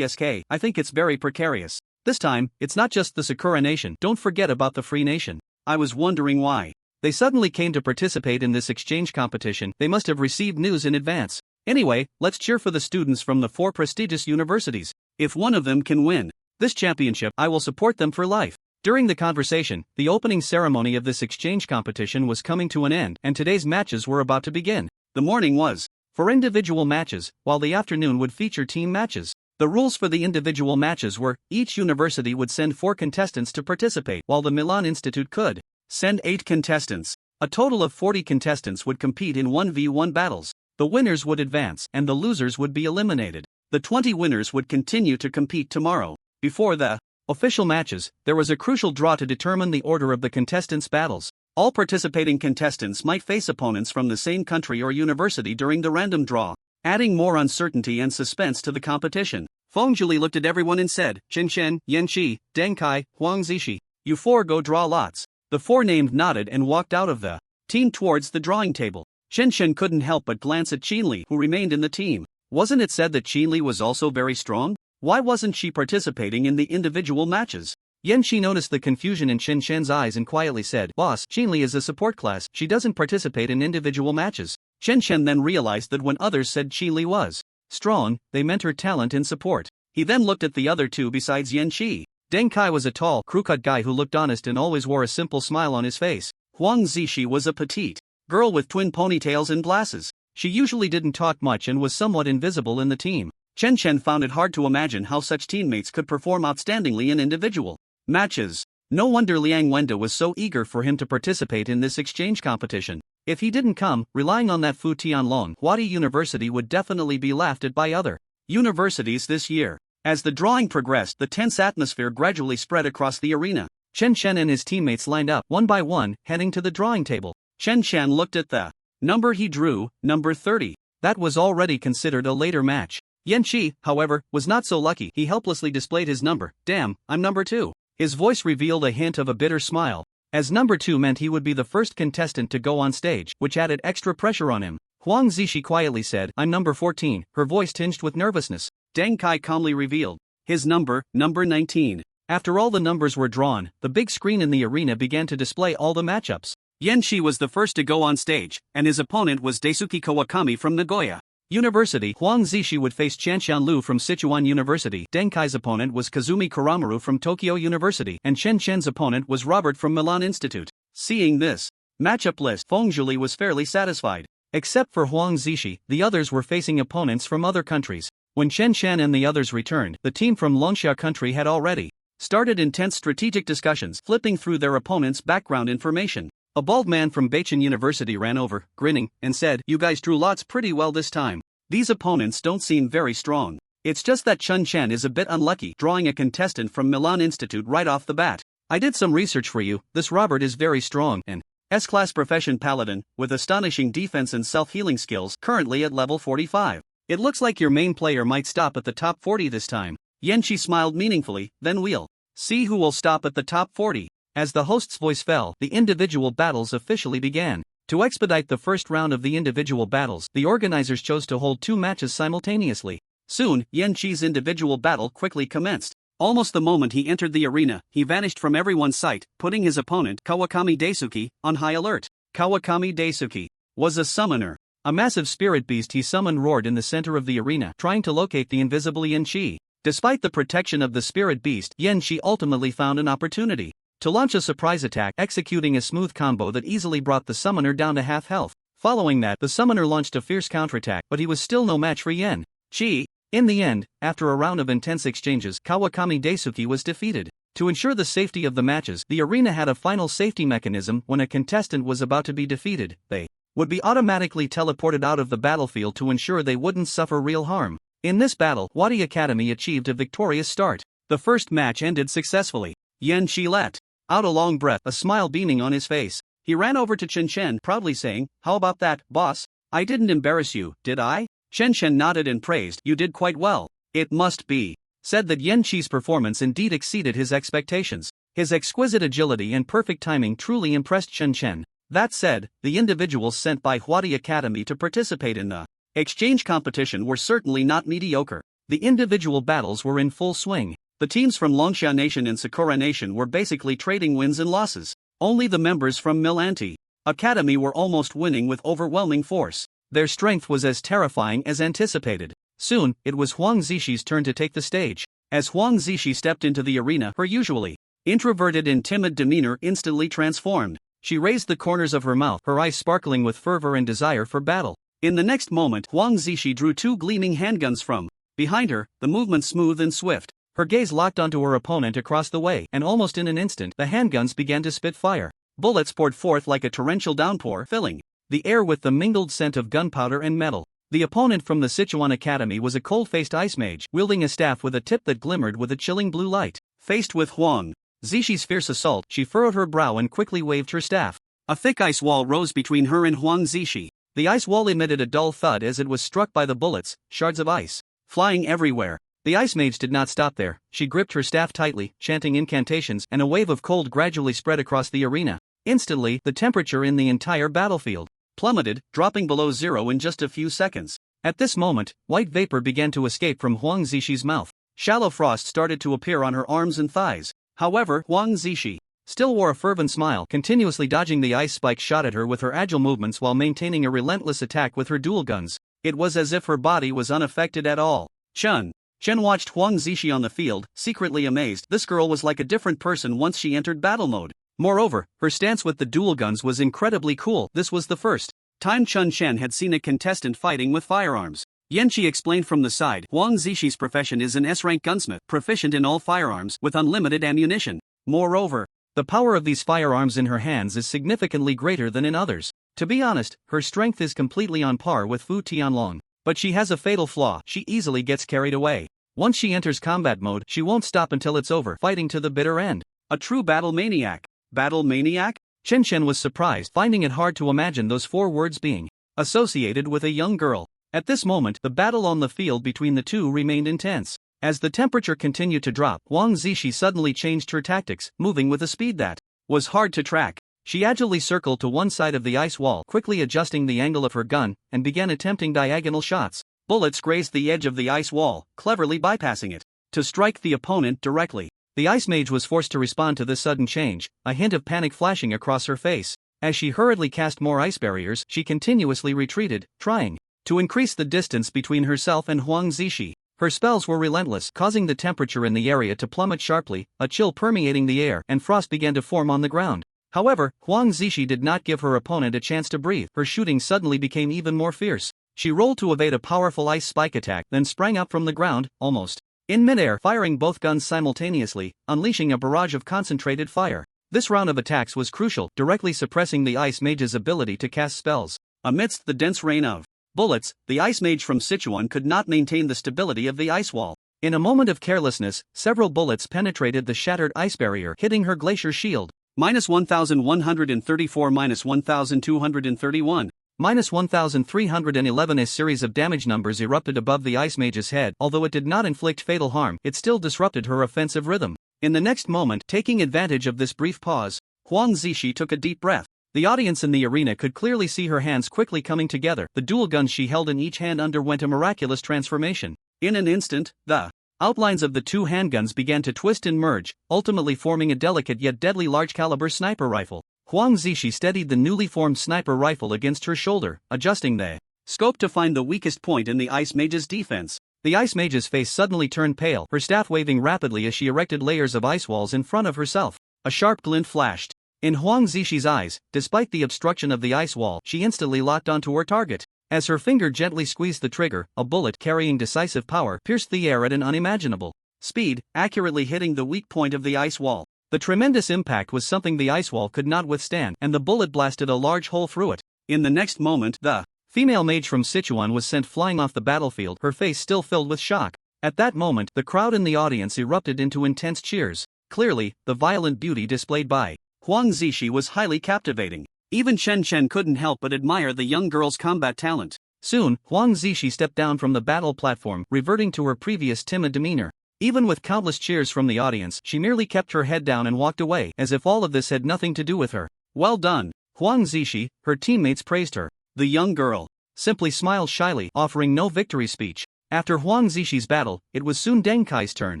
I think it's very precarious. This time, it's not just the Sakura Nation. Don't forget about the Free Nation. I was wondering why. They suddenly came to participate in this exchange competition. They must have received news in advance. Anyway, let's cheer for the students from the 4 prestigious universities. If one of them can win this championship, I will support them for life. During the conversation, the opening ceremony of this exchange competition was coming to an end, and today's matches were about to begin. The morning was for individual matches, while the afternoon would feature team matches. The rules for the individual matches were, each university would send 4 contestants to participate, while the Milan Institute could send 8 contestants. A total of 40 contestants would compete in 1v1 battles. The winners would advance, and the losers would be eliminated. The 20 winners would continue to compete tomorrow. Before the official matches, there was a crucial draw to determine the order of the contestants' battles. All participating contestants might face opponents from the same country or university during the random draw, adding more uncertainty and suspense to the competition. Feng looked at everyone and said, Chen, Yanqi, Deng Kai, Huang Zishi, you 4 go draw lots. The 4 named nodded and walked out of the team towards the drawing table. Chen couldn't help but glance at Qinli, who remained in the team. Wasn't it said that Qinli was also very strong? Why wasn't she participating in the individual matches? Yanqi noticed the confusion in Shen's eyes and quietly said, Boss, Qinli is a support class, she doesn't participate in individual matches. Chen then realized that when others said Qinli was strong, they meant her talent in support. He then looked at the other 2 besides Yanqi. Deng Kai was a tall, crew-cut guy who looked honest and always wore a simple smile on his face. Huang Zishi was a petite girl with twin ponytails and glasses. She usually didn't talk much and was somewhat invisible in the team. Chen found it hard to imagine how such teammates could perform outstandingly in individual matches. No wonder Liang Wenda was so eager for him to participate in this exchange competition. If he didn't come, relying on that Fu Tianlong, Huadi University would definitely be laughed at by other universities this year. As the drawing progressed, the tense atmosphere gradually spread across the arena. Chen and his teammates lined up, one by one, heading to the drawing table. Chen looked at the number he drew, number 30. That was already considered a later match. Yanqi, however, was not so lucky. He helplessly displayed his number. Damn, I'm number 2. His voice revealed a hint of a bitter smile, as number 2 meant he would be the first contestant to go on stage, which added extra pressure on him. Huang Zishi quietly said, I'm number 14, her voice tinged with nervousness. Deng Kai calmly revealed his number 19. After all the numbers were drawn, the big screen in the arena began to display all the matchups. Yanqi was the first to go on stage, and his opponent was Daisuke Kawakami from Nagoya University. Huang Zishi would face Qianlu from Sichuan University. Deng Kai's opponent was Kazumi Kuramaru from Tokyo University, and Chen's opponent was Robert from Milan Institute. Seeing this matchup list, Feng Zhili was fairly satisfied. Except for Huang Zishi, the others were facing opponents from other countries. When Chen and the others returned, the team from Longsha country had already started intense strategic discussions, flipping through their opponents' background information. A bald man from Beichun University ran over, grinning, and said, You guys drew lots pretty well this time. These opponents don't seem very strong. It's just that Chen is a bit unlucky drawing a contestant from Milan Institute right off the bat. I did some research for you. This Robert is very strong and S-class profession paladin, with astonishing defense and self-healing skills, currently at level 45. It looks like your main player might stop at the top 40 this time. Yanqi smiled meaningfully, then we'll see who will stop at the top 40. As the host's voice fell, the individual battles officially began. To expedite the first round of the individual battles, the organizers chose to hold 2 matches simultaneously. Soon, Yanqi's individual battle quickly commenced. Almost the moment he entered the arena, he vanished from everyone's sight, putting his opponent, Kawakami Daisuke, on high alert. Kawakami Daisuke was a summoner. A massive spirit beast he summoned roared in the center of the arena, trying to locate the invisible Yanqi. Despite the protection of the spirit beast, Yanqi ultimately found an opportunity to launch a surprise attack, executing a smooth combo that easily brought the summoner down to half health. Following that, the summoner launched a fierce counterattack, but he was still no match for Yanqi. In the end, after a round of intense exchanges, Kawakami Daisuke was defeated. To ensure the safety of the matches, the arena had a final safety mechanism. When a contestant was about to be defeated, they would be automatically teleported out of the battlefield to ensure they wouldn't suffer real harm. In this battle, Wadi Academy achieved a victorious start. The first match ended successfully. Yanqi let out a long breath, a smile beaming on his face. He ran over to Chen Chen, proudly saying, "How about that, boss? I didn't embarrass you, did I?" Chen Chen nodded and praised, "You did quite well." It must be said that Yan Qi's performance indeed exceeded his expectations. His exquisite agility and perfect timing truly impressed Chen Chen. That said, the individuals sent by Huadi Academy to participate in the exchange competition were certainly not mediocre. The individual battles were in full swing. The teams from Longxia Nation and Sakura Nation were basically trading wins and losses. Only the members from Milanti Academy were almost winning with overwhelming force. Their strength was as terrifying as anticipated. Soon, it was Huang Zixi turn to take the stage. As Huang Zixi stepped into the arena, her usually introverted and timid demeanor instantly transformed. She raised the corners of her mouth, her eyes sparkling with fervor and desire for battle. In the next moment, Huang Zixi drew two gleaming handguns from behind her, the movement smooth and swift. Her gaze locked onto her opponent across the way, and almost in an instant, the handguns began to spit fire. Bullets poured forth like a torrential downpour, filling the air with the mingled scent of gunpowder and metal. The opponent from the Sichuan Academy was a cold-faced ice mage, wielding a staff with a tip that glimmered with a chilling blue light. Faced with Huang Zixi's fierce assault, she furrowed her brow and quickly waved her staff. A thick ice wall rose between her and Huang Zixi. The ice wall emitted a dull thud as it was struck by the bullets, shards of ice flying everywhere. The ice mage did not stop there. She gripped her staff tightly, chanting incantations, and a wave of cold gradually spread across the arena. Instantly, the temperature in the entire battlefield plummeted, dropping below zero in just a few seconds. At this moment, white vapor began to escape from Huang Zixi's mouth. Shallow frost started to appear on her arms and thighs. However, Huang Zixi still wore a fervent smile, continuously dodging the ice spikes shot at her with her agile movements while maintaining a relentless attack with her dual guns. It was as if her body was unaffected at all. Chen watched Huang Zixi on the field, secretly amazed. This girl was like a different person once she entered battle mode. Moreover, her stance with the dual guns was incredibly cool. This was the first time Chen Chen had seen a contestant fighting with firearms. Yanqi explained from the side, Huang Zixi's profession is an S-rank gunsmith, proficient in all firearms, with unlimited ammunition. Moreover, the power of these firearms in her hands is significantly greater than in others. To be honest, her strength is completely on par with Fu Tianlong. But she has a fatal flaw: she easily gets carried away. Once she enters combat mode, she won't stop until it's over, fighting to the bitter end. A true battle maniac. Battle maniac? Chen Chen was surprised, finding it hard to imagine those four words being associated with a young girl. At this moment, the battle on the field between the two remained intense. As the temperature continued to drop, Huang Zixi suddenly changed her tactics, moving with a speed that was hard to track. She agilely circled to one side of the ice wall, quickly adjusting the angle of her gun, and began attempting diagonal shots. Bullets grazed the edge of the ice wall, cleverly bypassing it to strike the opponent directly. The ice mage was forced to respond to this sudden change, a hint of panic flashing across her face. As she hurriedly cast more ice barriers, she continuously retreated, trying to increase the distance between herself and Huang Zixi. Her spells were relentless, causing the temperature in the area to plummet sharply, a chill permeating the air, and frost began to form on the ground. However, Huang Zixi did not give her opponent a chance to breathe. Her shooting suddenly became even more fierce. She rolled to evade a powerful ice spike attack, then sprang up from the ground, almost in midair, firing both guns simultaneously, unleashing a barrage of concentrated fire. This round of attacks was crucial, directly suppressing the ice mage's ability to cast spells. Amidst the dense rain of bullets, the ice mage from Sichuan could not maintain the stability of the ice wall. In a moment of carelessness, several bullets penetrated the shattered ice barrier, hitting her glacier shield. -1134, -1231. -1311. A series of damage numbers erupted above the ice mage's head. Although it did not inflict fatal harm, it still disrupted her offensive rhythm. In the next moment, taking advantage of this brief pause, Huang Zixi took a deep breath. The audience in the arena could clearly see her hands quickly coming together. The dual guns she held in each hand underwent a miraculous transformation. In an instant, the outlines of the two handguns began to twist and merge, ultimately forming a delicate yet deadly large-caliber sniper rifle. Huang Zixi steadied the newly formed sniper rifle against her shoulder, adjusting the scope to find the weakest point in the ice mage's defense. The ice mage's face suddenly turned pale, her staff waving rapidly as she erected layers of ice walls in front of herself. A sharp glint flashed in Huang Zixi's eyes. Despite the obstruction of the ice wall, she instantly locked onto her target. As her finger gently squeezed the trigger, a bullet carrying decisive power pierced the air at an unimaginable speed, accurately hitting the weak point of the ice wall. The tremendous impact was something the ice wall could not withstand, and the bullet blasted a large hole through it. In the next moment, the female mage from Sichuan was sent flying off the battlefield, her face still filled with shock. At that moment, the crowd in the audience erupted into intense cheers. Clearly, the violent beauty displayed by Huang Zishi was highly captivating. Even Chen Chen couldn't help but admire the young girl's combat talent. Soon, Huang Zishi stepped down from the battle platform, reverting to her previous timid demeanor. Even with countless cheers from the audience, she merely kept her head down and walked away, as if all of this had nothing to do with her. Well done, Huang Zishi, her teammates praised her. The young girl simply smiled shyly, offering no victory speech. After Huang Zishi's battle, it was soon Deng Kai's turn.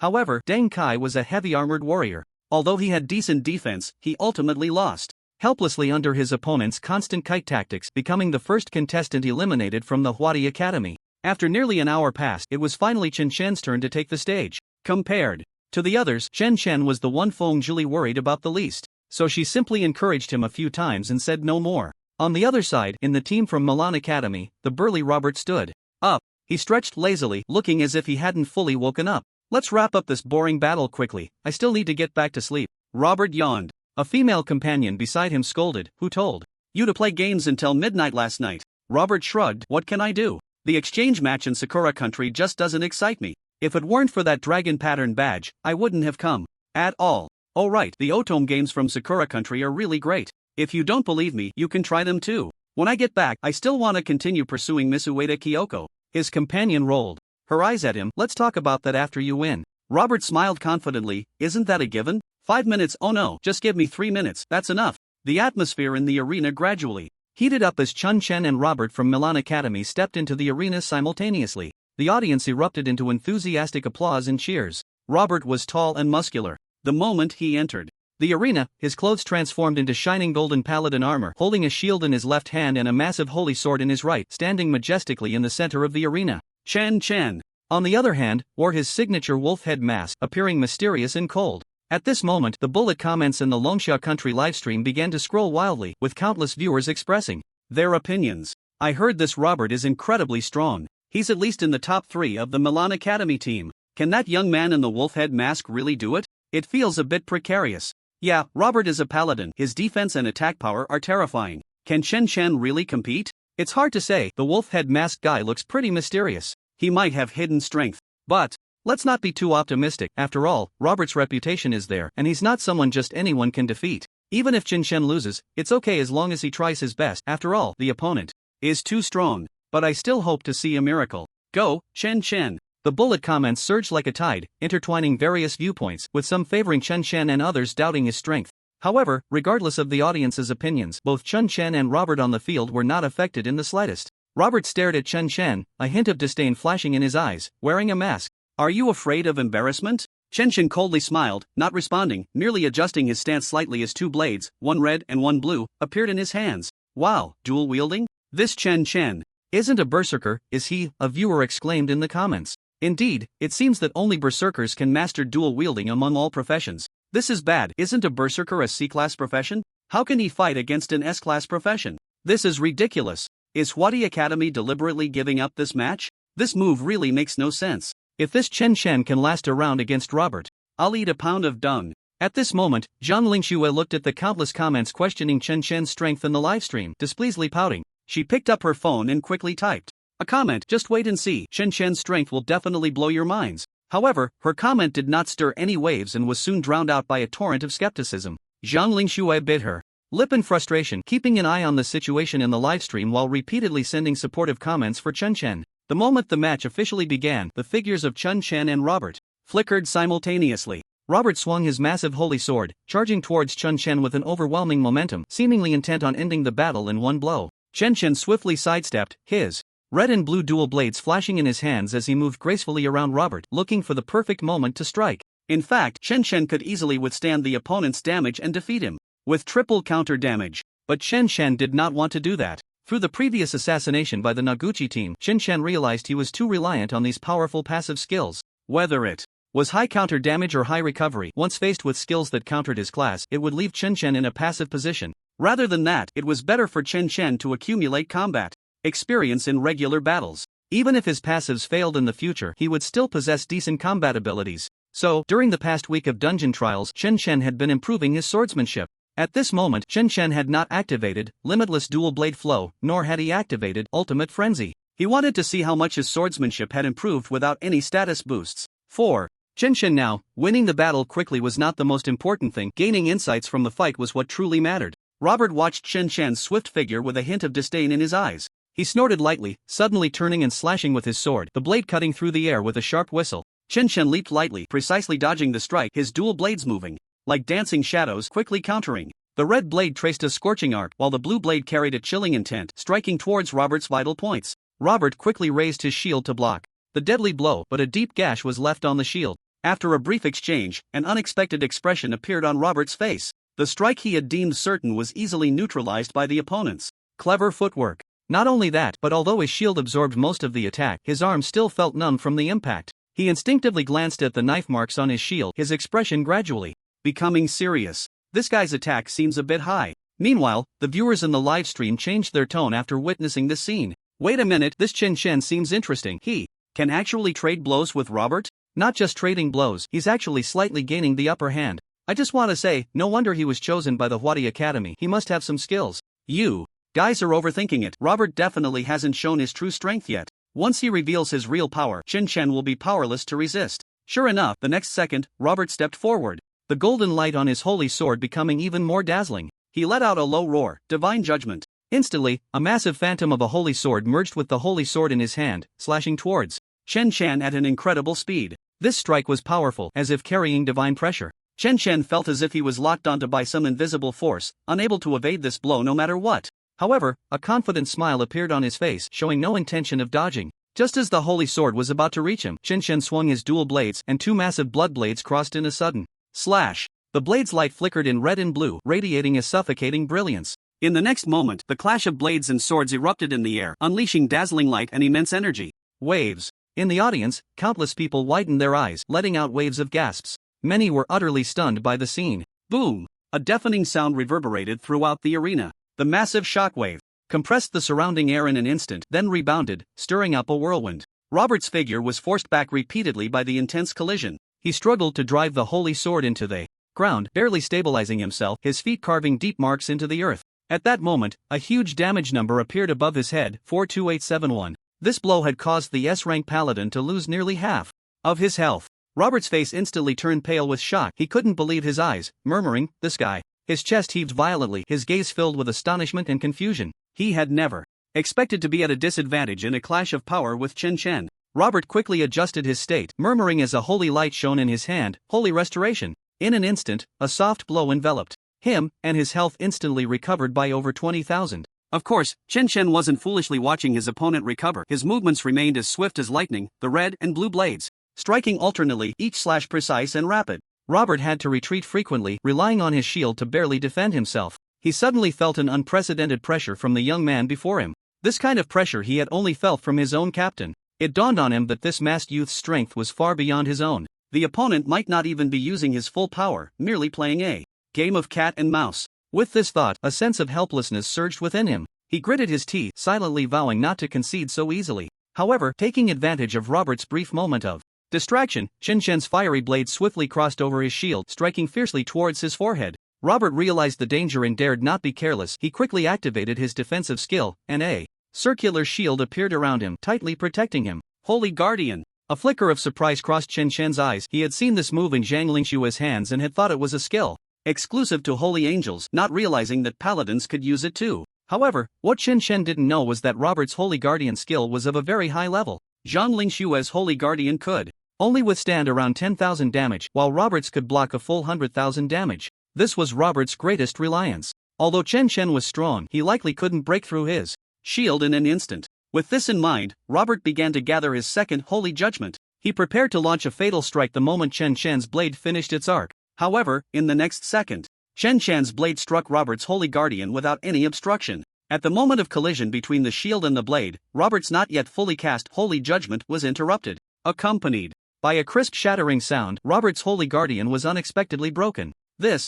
However, Deng Kai was a heavy-armored warrior. Although he had decent defense, he ultimately lost helplessly under his opponent's constant kite tactics, becoming the first contestant eliminated from the Huadi Academy. After nearly an hour passed, it was finally Chen Chen's turn to take the stage. Compared to the others, Chen Chen was the one Feng Zhili worried about the least, so she simply encouraged him a few times and said no more. On the other side, in the team from Milan Academy, the burly Robert stood up. He stretched lazily, looking as if he hadn't fully woken up. Let's wrap up this boring battle quickly, I still need to get back to sleep. Robert yawned. A female companion beside him scolded, who told you to play games until midnight last night. Robert shrugged. What can I do? The exchange match in Sakura country just doesn't excite me. If it weren't for that dragon pattern badge, I wouldn't have come at all. Oh right, the Otome games from Sakura country are really great. If you don't believe me, you can try them too. When I get back, I still want to continue pursuing Miss Ueda Kyoko. His companion rolled her eyes at him. Let's talk about that after you win. Robert smiled confidently. Isn't that a given? 5 minutes? Oh no, just give me 3 minutes, that's enough. The atmosphere in the arena gradually heated up as Chen Chen and Robert from Milan Academy stepped into the arena simultaneously. The audience erupted into enthusiastic applause and cheers. Robert was tall and muscular. The moment he entered the arena, his clothes transformed into shining golden paladin armor, holding a shield in his left hand and a massive holy sword in his right, standing majestically in the center of the arena. Chen Chen, on the other hand, wore his signature wolf head mask, appearing mysterious and cold. At this moment, the bullet comments in the Longsha Country livestream began to scroll wildly, with countless viewers expressing their opinions. I heard this Robert is incredibly strong. He's at least in the top 3 of the Milan Academy team. Can that young man in the wolf head mask really do it? It feels a bit precarious. Yeah, Robert is a paladin. His defense and attack power are terrifying. Can Chen Chen really compete? It's hard to say. The wolf head masked guy looks pretty mysterious. He might have hidden strength. But let's not be too optimistic. After all, Robert's reputation is there, and he's not someone just anyone can defeat. Even if Chen Chen loses, it's okay as long as he tries his best. After all, the opponent is too strong. But I still hope to see a miracle. Go, Chen Chen. The bullet comments surged like a tide, intertwining various viewpoints, with some favoring Chen Chen and others doubting his strength. However, regardless of the audience's opinions, both Chen Chen and Robert on the field were not affected in the slightest. Robert stared at Chen Chen, a hint of disdain flashing in his eyes, wearing a mask. Are you afraid of embarrassment? Chen Chen coldly smiled, not responding, merely adjusting his stance slightly as 2 blades, one red and one blue, appeared in his hands. Wow, dual wielding? This Chen Chen isn't a berserker, is he? A viewer exclaimed in the comments. Indeed, it seems that only berserkers can master dual wielding among all professions. This is bad. Isn't a berserker a C-class profession? How can he fight against an S-class profession? This is ridiculous. Is Huadi Academy deliberately giving up this match? This move really makes no sense. If this Chen Chen can last a round against Robert, I'll eat a pound of dung. At this moment, Zhang Lingxue looked at the countless comments questioning Chen Chen's strength in the livestream, displeasedly pouting. She picked up her phone and quickly typed a comment. Just wait and see. Chen Chen's strength will definitely blow your minds. However, her comment did not stir any waves and was soon drowned out by a torrent of skepticism. Zhang Lingxue bit her lip in frustration, keeping an eye on the situation in the livestream while repeatedly sending supportive comments for Chen Chen. The moment the match officially began, the figures of Chen Chen and Robert flickered simultaneously. Robert swung his massive holy sword, charging towards Chen Chen with an overwhelming momentum, seemingly intent on ending the battle in one blow. Chen Chen swiftly sidestepped, his red and blue dual blades flashing in his hands as he moved gracefully around Robert, looking for the perfect moment to strike. In fact, Chen Chen could easily withstand the opponent's damage and defeat him with triple counter damage. But Chen Chen did not want to do that. Through the previous assassination by the Noguchi team, Chen Chen realized he was too reliant on these powerful passive skills. Whether it was high counter damage or high recovery, once faced with skills that countered his class, it would leave Chen Chen in a passive position. Rather than that, it was better for Chen Chen to accumulate combat experience in regular battles. Even if his passives failed in the future, he would still possess decent combat abilities. So, during the past week of dungeon trials, Chen Chen had been improving his swordsmanship. At this moment, Chen Chen had not activated Limitless Dual Blade Flow, nor had he activated Ultimate Frenzy. He wanted to see how much his swordsmanship had improved without any status boosts. 4. Chen Chen now, winning the battle quickly was not the most important thing, gaining insights from the fight was what truly mattered. Robert watched Chen Chen's swift figure with a hint of disdain in his eyes. He snorted lightly, suddenly turning and slashing with his sword, the blade cutting through the air with a sharp whistle. Chen Chen leaped lightly, precisely dodging the strike, his dual blades moving like dancing shadows, quickly countering. The red blade traced a scorching arc, while the blue blade carried a chilling intent, striking towards Robert's vital points. Robert quickly raised his shield to block the deadly blow, but a deep gash was left on the shield. After a brief exchange, an unexpected expression appeared on Robert's face. The strike he had deemed certain was easily neutralized by the opponent's clever footwork. Not only that, but although his shield absorbed most of the attack, his arm still felt numb from the impact. He instinctively glanced at the knife marks on his shield, his expression gradually becoming serious. This guy's attack seems a bit high. Meanwhile, the viewers in the live stream changed their tone after witnessing this scene. Wait a minute, this Chen Chen seems interesting. He can actually trade blows with Robert? Not just trading blows, he's actually slightly gaining the upper hand. I just want to say, no wonder he was chosen by the Hwadi Academy. He must have some skills. You guys are overthinking it. Robert definitely hasn't shown his true strength yet. Once he reveals his real power, Chen Chen will be powerless to resist. Sure enough, the next second, Robert stepped forward, the golden light on his holy sword becoming even more dazzling. He let out a low roar, divine judgment. Instantly, a massive phantom of a holy sword merged with the holy sword in his hand, slashing towards Chen Chen at an incredible speed. This strike was powerful, as if carrying divine pressure. Chen Chen felt as if he was locked onto by some invisible force, unable to evade this blow no matter what. However, a confident smile appeared on his face, showing no intention of dodging. Just as the holy sword was about to reach him, Chen Chen swung his dual blades, and two massive blood blades crossed in a sudden slash. The blade's light flickered in red and blue, radiating a suffocating brilliance. In the next moment, the clash of blades and swords erupted in the air, unleashing dazzling light and immense energy. Waves. In the audience, countless people widened their eyes, letting out waves of gasps. Many were utterly stunned by the scene. Boom! A deafening sound reverberated throughout the arena. The massive shockwave compressed the surrounding air in an instant, then rebounded, stirring up a whirlwind. Robert's figure was forced back repeatedly by the intense collision. He struggled to drive the holy sword into the ground, barely stabilizing himself, his feet carving deep marks into the earth. At that moment, a huge damage number appeared above his head, 42871. This blow had caused the S-rank paladin to lose nearly half of his health. Robert's face instantly turned pale with shock. He couldn't believe his eyes, murmuring, "This guy." His chest heaved violently, his gaze filled with astonishment and confusion. He had never expected to be at a disadvantage in a clash of power with Chen Chen. Robert quickly adjusted his state, murmuring as a holy light shone in his hand, "Holy restoration." In an instant, a soft glow enveloped him, and his health instantly recovered by over 20,000. Of course, Chen Chen wasn't foolishly watching his opponent recover. His movements remained as swift as lightning, the red and blue blades striking alternately, each slash precise and rapid. Robert had to retreat frequently, relying on his shield to barely defend himself. He suddenly felt an unprecedented pressure from the young man before him. This kind of pressure he had only felt from his own captain. It dawned on him that this masked youth's strength was far beyond his own. The opponent might not even be using his full power, merely playing a game of cat and mouse. With this thought, a sense of helplessness surged within him. He gritted his teeth, silently vowing not to concede so easily. However, taking advantage of Robert's brief moment of distraction, Chen Chen's fiery blade swiftly crossed over his shield, striking fiercely towards his forehead. Robert realized the danger and dared not be careless. He quickly activated his defensive skill, and a circular shield appeared around him, tightly protecting him. Holy Guardian! A flicker of surprise crossed Chen Chen's eyes. He had seen this move in Zhang Lingshua's hands and had thought it was a skill exclusive to holy angels, not realizing that paladins could use it too. However, what Chen Chen didn't know was that Robert's Holy Guardian skill was of a very high level. Zhang Lingshua's Holy Guardian could only withstand around 10,000 damage, while Robert's could block a full 100,000 damage. This was Robert's greatest reliance. Although Chen Chen was strong, he likely couldn't break through his shield in an instant. With this in mind, Robert began to gather his second holy judgment. He prepared to launch a fatal strike the moment Chen Chen's blade finished its arc. However, in the next second, Chen Chen's blade struck Robert's Holy Guardian without any obstruction. At the moment of collision between the shield and the blade, Robert's not yet fully cast holy judgment was interrupted. Accompanied by a crisp shattering sound, Robert's Holy Guardian was unexpectedly broken.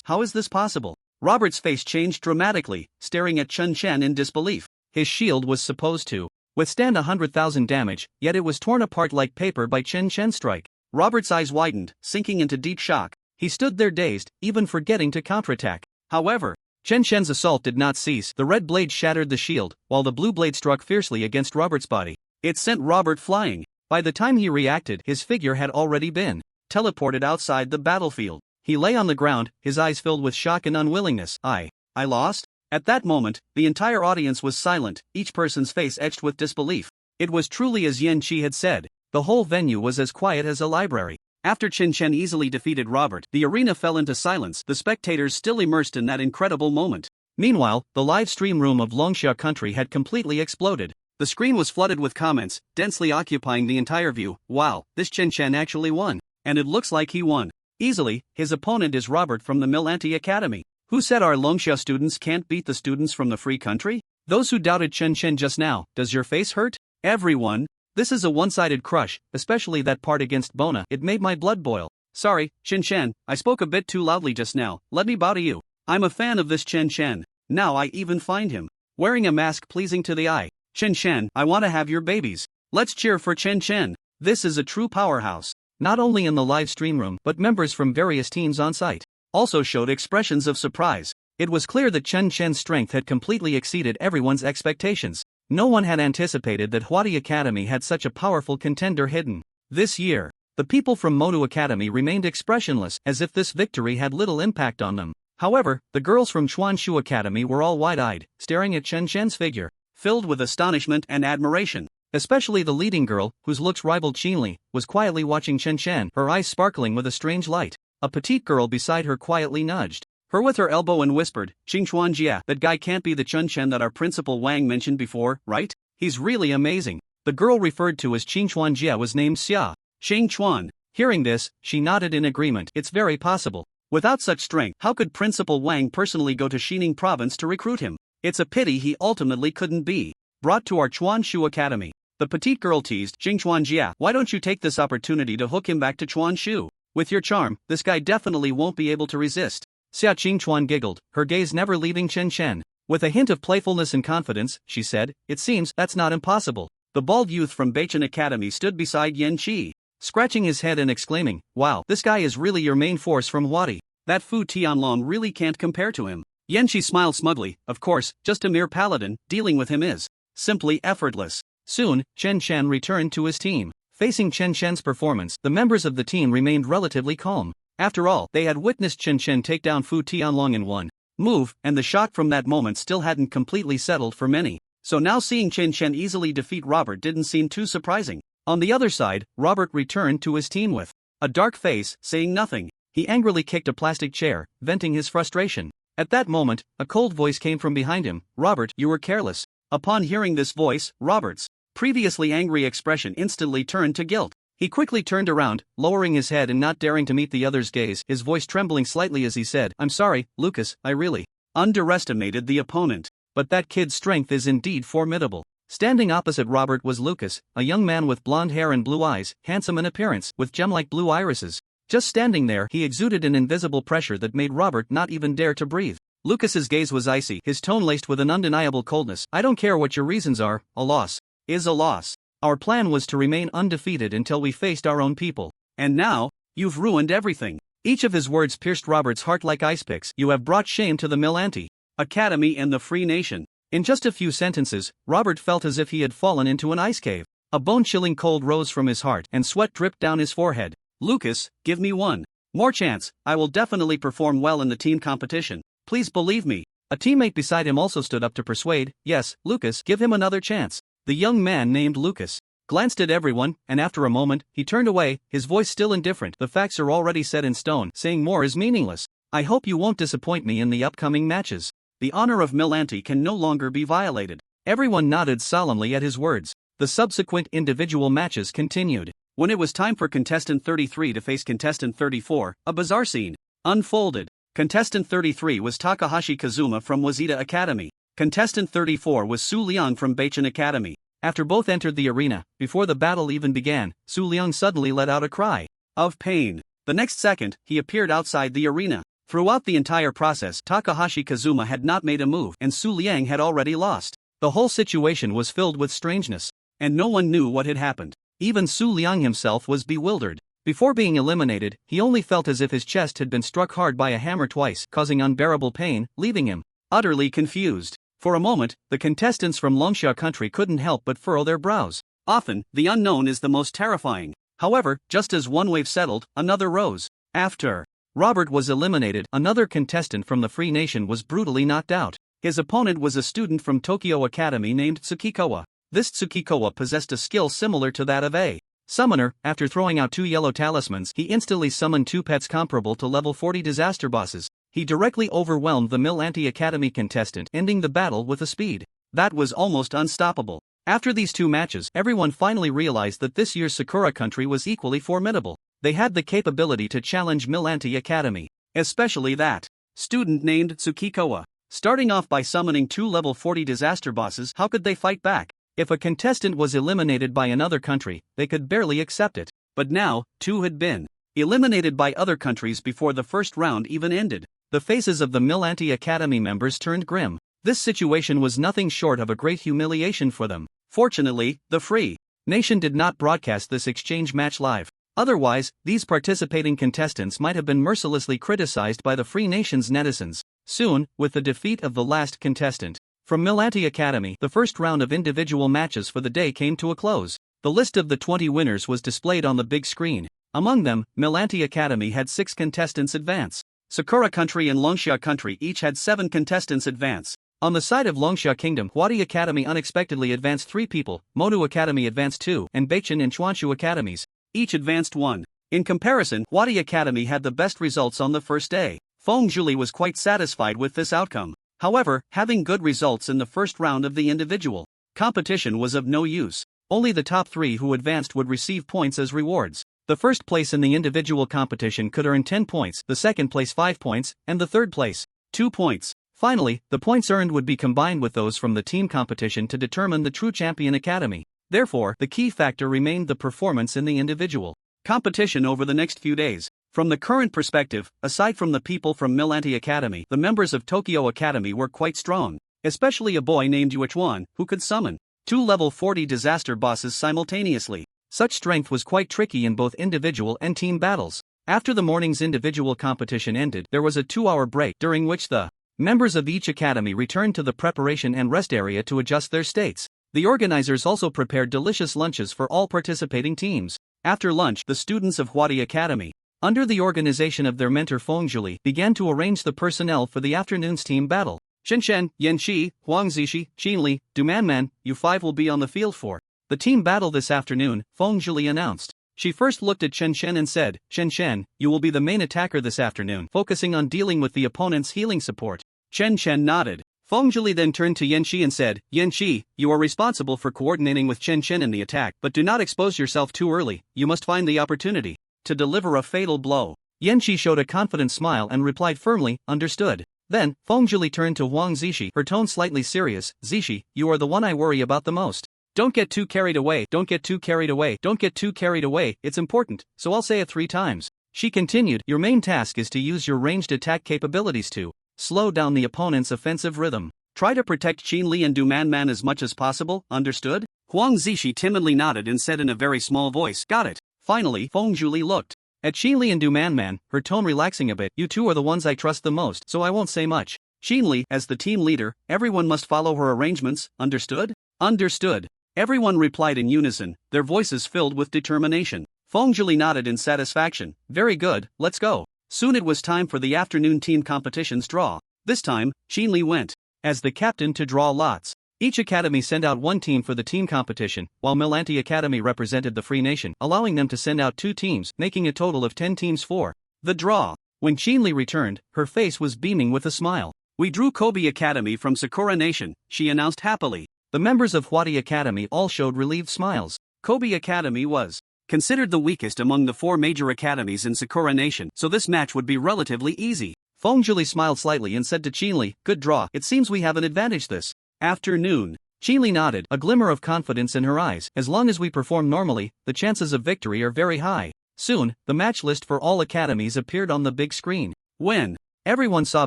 How is this possible? Robert's face changed dramatically, staring at Chen Chen in disbelief. His shield was supposed to withstand 100,000 damage, yet it was torn apart like paper by Chen Chen's strike. Robert's eyes widened, sinking into deep shock. He stood there dazed, even forgetting to counterattack. However, Chen Chen's assault did not cease. The red blade shattered the shield, while the blue blade struck fiercely against Robert's body. It sent Robert flying. By the time he reacted, his figure had already been teleported outside the battlefield. He lay on the ground, his eyes filled with shock and unwillingness. I lost? At that moment, the entire audience was silent, each person's face etched with disbelief. It was truly as Yan Qi had said. The whole venue was as quiet as a library. After Chen Chen easily defeated Robert, the arena fell into silence, the spectators still immersed in that incredible moment. Meanwhile, the live stream room of Longxia country had completely exploded. The screen was flooded with comments, densely occupying the entire view. Wow, this Chen Chen actually won. And it looks like he won. Easily, his opponent is Robert from the Milanti Academy. Who said our Longxia students can't beat the students from the free country? Those who doubted Chen Chen just now, does your face hurt? Everyone. This is a one-sided crush, especially that part against Bona. It made my blood boil. Sorry, Chen Chen, I spoke a bit too loudly just now. Let me bow to you. I'm a fan of this Chen Chen. Now I even find him wearing a mask pleasing to the eye. Chen Chen, I want to have your babies. Let's cheer for Chen Chen. This is a true powerhouse. Not only in the live stream room, but members from various teams on site also showed expressions of surprise. It was clear that Chen Chen's strength had completely exceeded everyone's expectations. No one had anticipated that Huadi Academy had such a powerful contender hidden. This year, the people from Modu Academy remained expressionless, as if this victory had little impact on them. However, the girls from Chuanshu Academy were all wide-eyed, staring at Chen Chen's figure, filled with astonishment and admiration. Especially the leading girl, whose looks rivaled Qinli, was quietly watching Chen Chen, her eyes sparkling with a strange light. A petite girl beside her quietly nudged her with her elbow and whispered, "Qingchuanjia, that guy can't be the Chen Chen that our principal Wang mentioned before, right? He's really amazing." The girl referred to as Qingchuanjia was named Xia Xingchuan. Hearing this, she nodded in agreement. It's very possible. Without such strength, how could Principal Wang personally go to Xining province to recruit him? It's a pity he ultimately couldn't be brought to our Chuanshu Academy. The petite girl teased, "Qingchuanjia, why don't you take this opportunity to hook him back to Chuanshu? With your charm, this guy definitely won't be able to resist." Xia Qingchuan giggled, her gaze never leaving Chen Chen. With a hint of playfulness and confidence, she said, "It seems that's not impossible." The bald youth from Beichen Academy stood beside Yan Qi, scratching his head and exclaiming, "Wow, this guy is really your main force from Huadi. That Fu Tianlong really can't compare to him." Yan Qi smiled smugly. Of course, just a mere paladin, dealing with him is simply effortless. Soon, Chen Chen returned to his team. Facing Chen Chen's performance, the members of the team remained relatively calm. After all, they had witnessed Chen Chen take down Fu Tianlong in one move, and the shock from that moment still hadn't completely settled for many. So now seeing Chen Chen easily defeat Robert didn't seem too surprising. On the other side, Robert returned to his team with a dark face, saying nothing. He angrily kicked a plastic chair, venting his frustration. At that moment, a cold voice came from behind him. "Robert, you were careless." Upon hearing this voice, Robert's previously angry expression instantly turned to guilt. He quickly turned around, lowering his head and not daring to meet the other's gaze, his voice trembling slightly as he said, "I'm sorry, Lucas, I really underestimated the opponent. But that kid's strength is indeed formidable." Standing opposite Robert was Lucas, a young man with blonde hair and blue eyes, handsome in appearance, with gem-like blue irises. Just standing there, he exuded an invisible pressure that made Robert not even dare to breathe. Lucas's gaze was icy, his tone laced with an undeniable coldness. "I don't care what your reasons are, a loss is a loss. Our plan was to remain undefeated until we faced our own people. And now, you've ruined everything." Each of his words pierced Robert's heart like ice picks. "You have brought shame to the Milanti Academy and the Free Nation." In just a few sentences, Robert felt as if he had fallen into an ice cave. A bone-chilling cold rose from his heart and sweat dripped down his forehead. "Lucas, give me one more chance. I will definitely perform well in the team competition. Please believe me." A teammate beside him also stood up to persuade, "Yes, Lucas, give him another chance." The young man named Lucas glanced at everyone, and after a moment, he turned away, his voice still indifferent. "The facts are already set in stone, saying more is meaningless. I hope you won't disappoint me in the upcoming matches. The honor of Milanti can no longer be violated." Everyone nodded solemnly at his words. The subsequent individual matches continued. When it was time for contestant 33 to face contestant 34, a bizarre scene unfolded. Contestant 33 was Takahashi Kazuma from Wazita Academy. Contestant 34 was Su Liang from Beichen Academy. After both entered the arena, before the battle even began, Su Liang suddenly let out a cry of pain. The next second, he appeared outside the arena. Throughout the entire process, Takahashi Kazuma had not made a move, and Su Liang had already lost. The whole situation was filled with strangeness, and no one knew what had happened. Even Su Liang himself was bewildered. Before being eliminated, he only felt as if his chest had been struck hard by a hammer twice, causing unbearable pain, leaving him utterly confused. For a moment, the contestants from Longxia country couldn't help but furrow their brows. Often, the unknown is the most terrifying. However, just as one wave settled, another rose. After Robert was eliminated, another contestant from the Free Nation was brutally knocked out. His opponent was a student from Tokyo Academy named Tsukikowa. This Tsukikowa possessed a skill similar to that of a summoner. After throwing out 2 yellow talismans, he instantly summoned 2 pets comparable to level 40 disaster bosses. He directly overwhelmed the Mill Academy contestant, ending the battle with a speed that was almost unstoppable. After these 2 matches, everyone finally realized that this year's Sakura country was equally formidable. They had the capability to challenge Mill Academy, especially that student named Tsukikowa. Starting off by summoning 2 level 40 disaster bosses, how could they fight back? If a contestant was eliminated by another country, they could barely accept it. But now, 2 had been eliminated by other countries before the first round even ended. The faces of the Mill Academy members turned grim. This situation was nothing short of a great humiliation for them. Fortunately, the Free Nation did not broadcast this exchange match live. Otherwise, these participating contestants might have been mercilessly criticized by the Free Nation's netizens. Soon, with the defeat of the last contestant from Mill Academy, the first round of individual matches for the day came to a close. The list of the 20 winners was displayed on the big screen. Among them, Mill Academy had 6 contestants advance. Sakura Country and Longxia Country each had 7 contestants advance. On the side of Longxia Kingdom, Huadi Academy unexpectedly advanced 3 people, Modu Academy advanced 2, and Beichen and Chuanshu Academies each advanced 1. In comparison, Huadi Academy had the best results on the first day. Feng Zhuli was quite satisfied with this outcome. However, having good results in the first round of the individual competition was of no use. Only the top 3 who advanced would receive points as rewards. The first place in the individual competition could earn 10 points, the second place 5 points, and the third place 2 points. Finally, the points earned would be combined with those from the team competition to determine the true champion academy. Therefore, the key factor remained the performance in the individual competition over the next few days. From the current perspective, aside from the people from Mill Academy, the members of Tokyo Academy were quite strong, especially a boy named Yuechuan, who could summon 2 level 40 disaster bosses simultaneously. Such strength was quite tricky in both individual and team battles. After the morning's individual competition ended, there was a 2-hour break, during which the members of each academy returned to the preparation and rest area to adjust their states. The organizers also prepared delicious lunches for all participating teams. After lunch, the students of Huadi Academy, under the organization of their mentor Feng Zhuli, began to arrange the personnel for the afternoon's team battle. Shenshen, Yanxi, Huang Zishi, Qinli, Dumanman, you 5 will be on the field for the team battle this afternoon, Feng Zhuli announced. She first looked at Shenshen and said, Shenshen, you will be the main attacker this afternoon, focusing on dealing with the opponent's healing support. Shenshen nodded. Feng Zhuli then turned to Yanxi and said, Yanxi, you are responsible for coordinating with Shenshen in the attack, but do not expose yourself too early. You must find the opportunity to deliver a fatal blow. Yanxi showed a confident smile and replied firmly, understood. Then, Feng Zhuli turned to Huang Zishi, her tone slightly serious, Zishi, you are the one I worry about the most. Don't get too carried away, don't get too carried away, don't get too carried away, it's important, so I'll say it 3 times. She continued, your main task is to use your ranged attack capabilities to slow down the opponent's offensive rhythm. Try to protect Qinli and Dumanman as much as possible, understood? Huang Zishi timidly nodded and said in a very small voice, got it. Finally, Feng Zhuli looked at Qinli and Dumanman, her tone relaxing a bit, you 2 are the ones I trust the most, so I won't say much. Qinli, as the team leader, everyone must follow her arrangements, understood? Understood. Everyone replied in unison, their voices filled with determination. Feng Zhuli nodded in satisfaction, very good, let's go. Soon it was time for the afternoon team competition's draw. This time, Qinli went as the captain to draw lots. Each academy sent out 1 team for the team competition, while Mill Academy represented the Free Nation, allowing them to send out 2 teams, making a total of 10 teams for the draw. When Qinli returned, her face was beaming with a smile. We drew Gobi Academy from Sakura Nation, she announced happily. The members of Huadi Academy all showed relieved smiles. Gobi Academy was considered the weakest among the 4 major academies in Sakura Nation, so this match would be relatively easy. Feng Zhuli smiled slightly and said to Qinli, good draw, it seems we have an advantage this afternoon. Qinli nodded, a glimmer of confidence in her eyes, as long as we perform normally, the chances of victory are very high. Soon, the match list for all academies appeared on the big screen. When everyone saw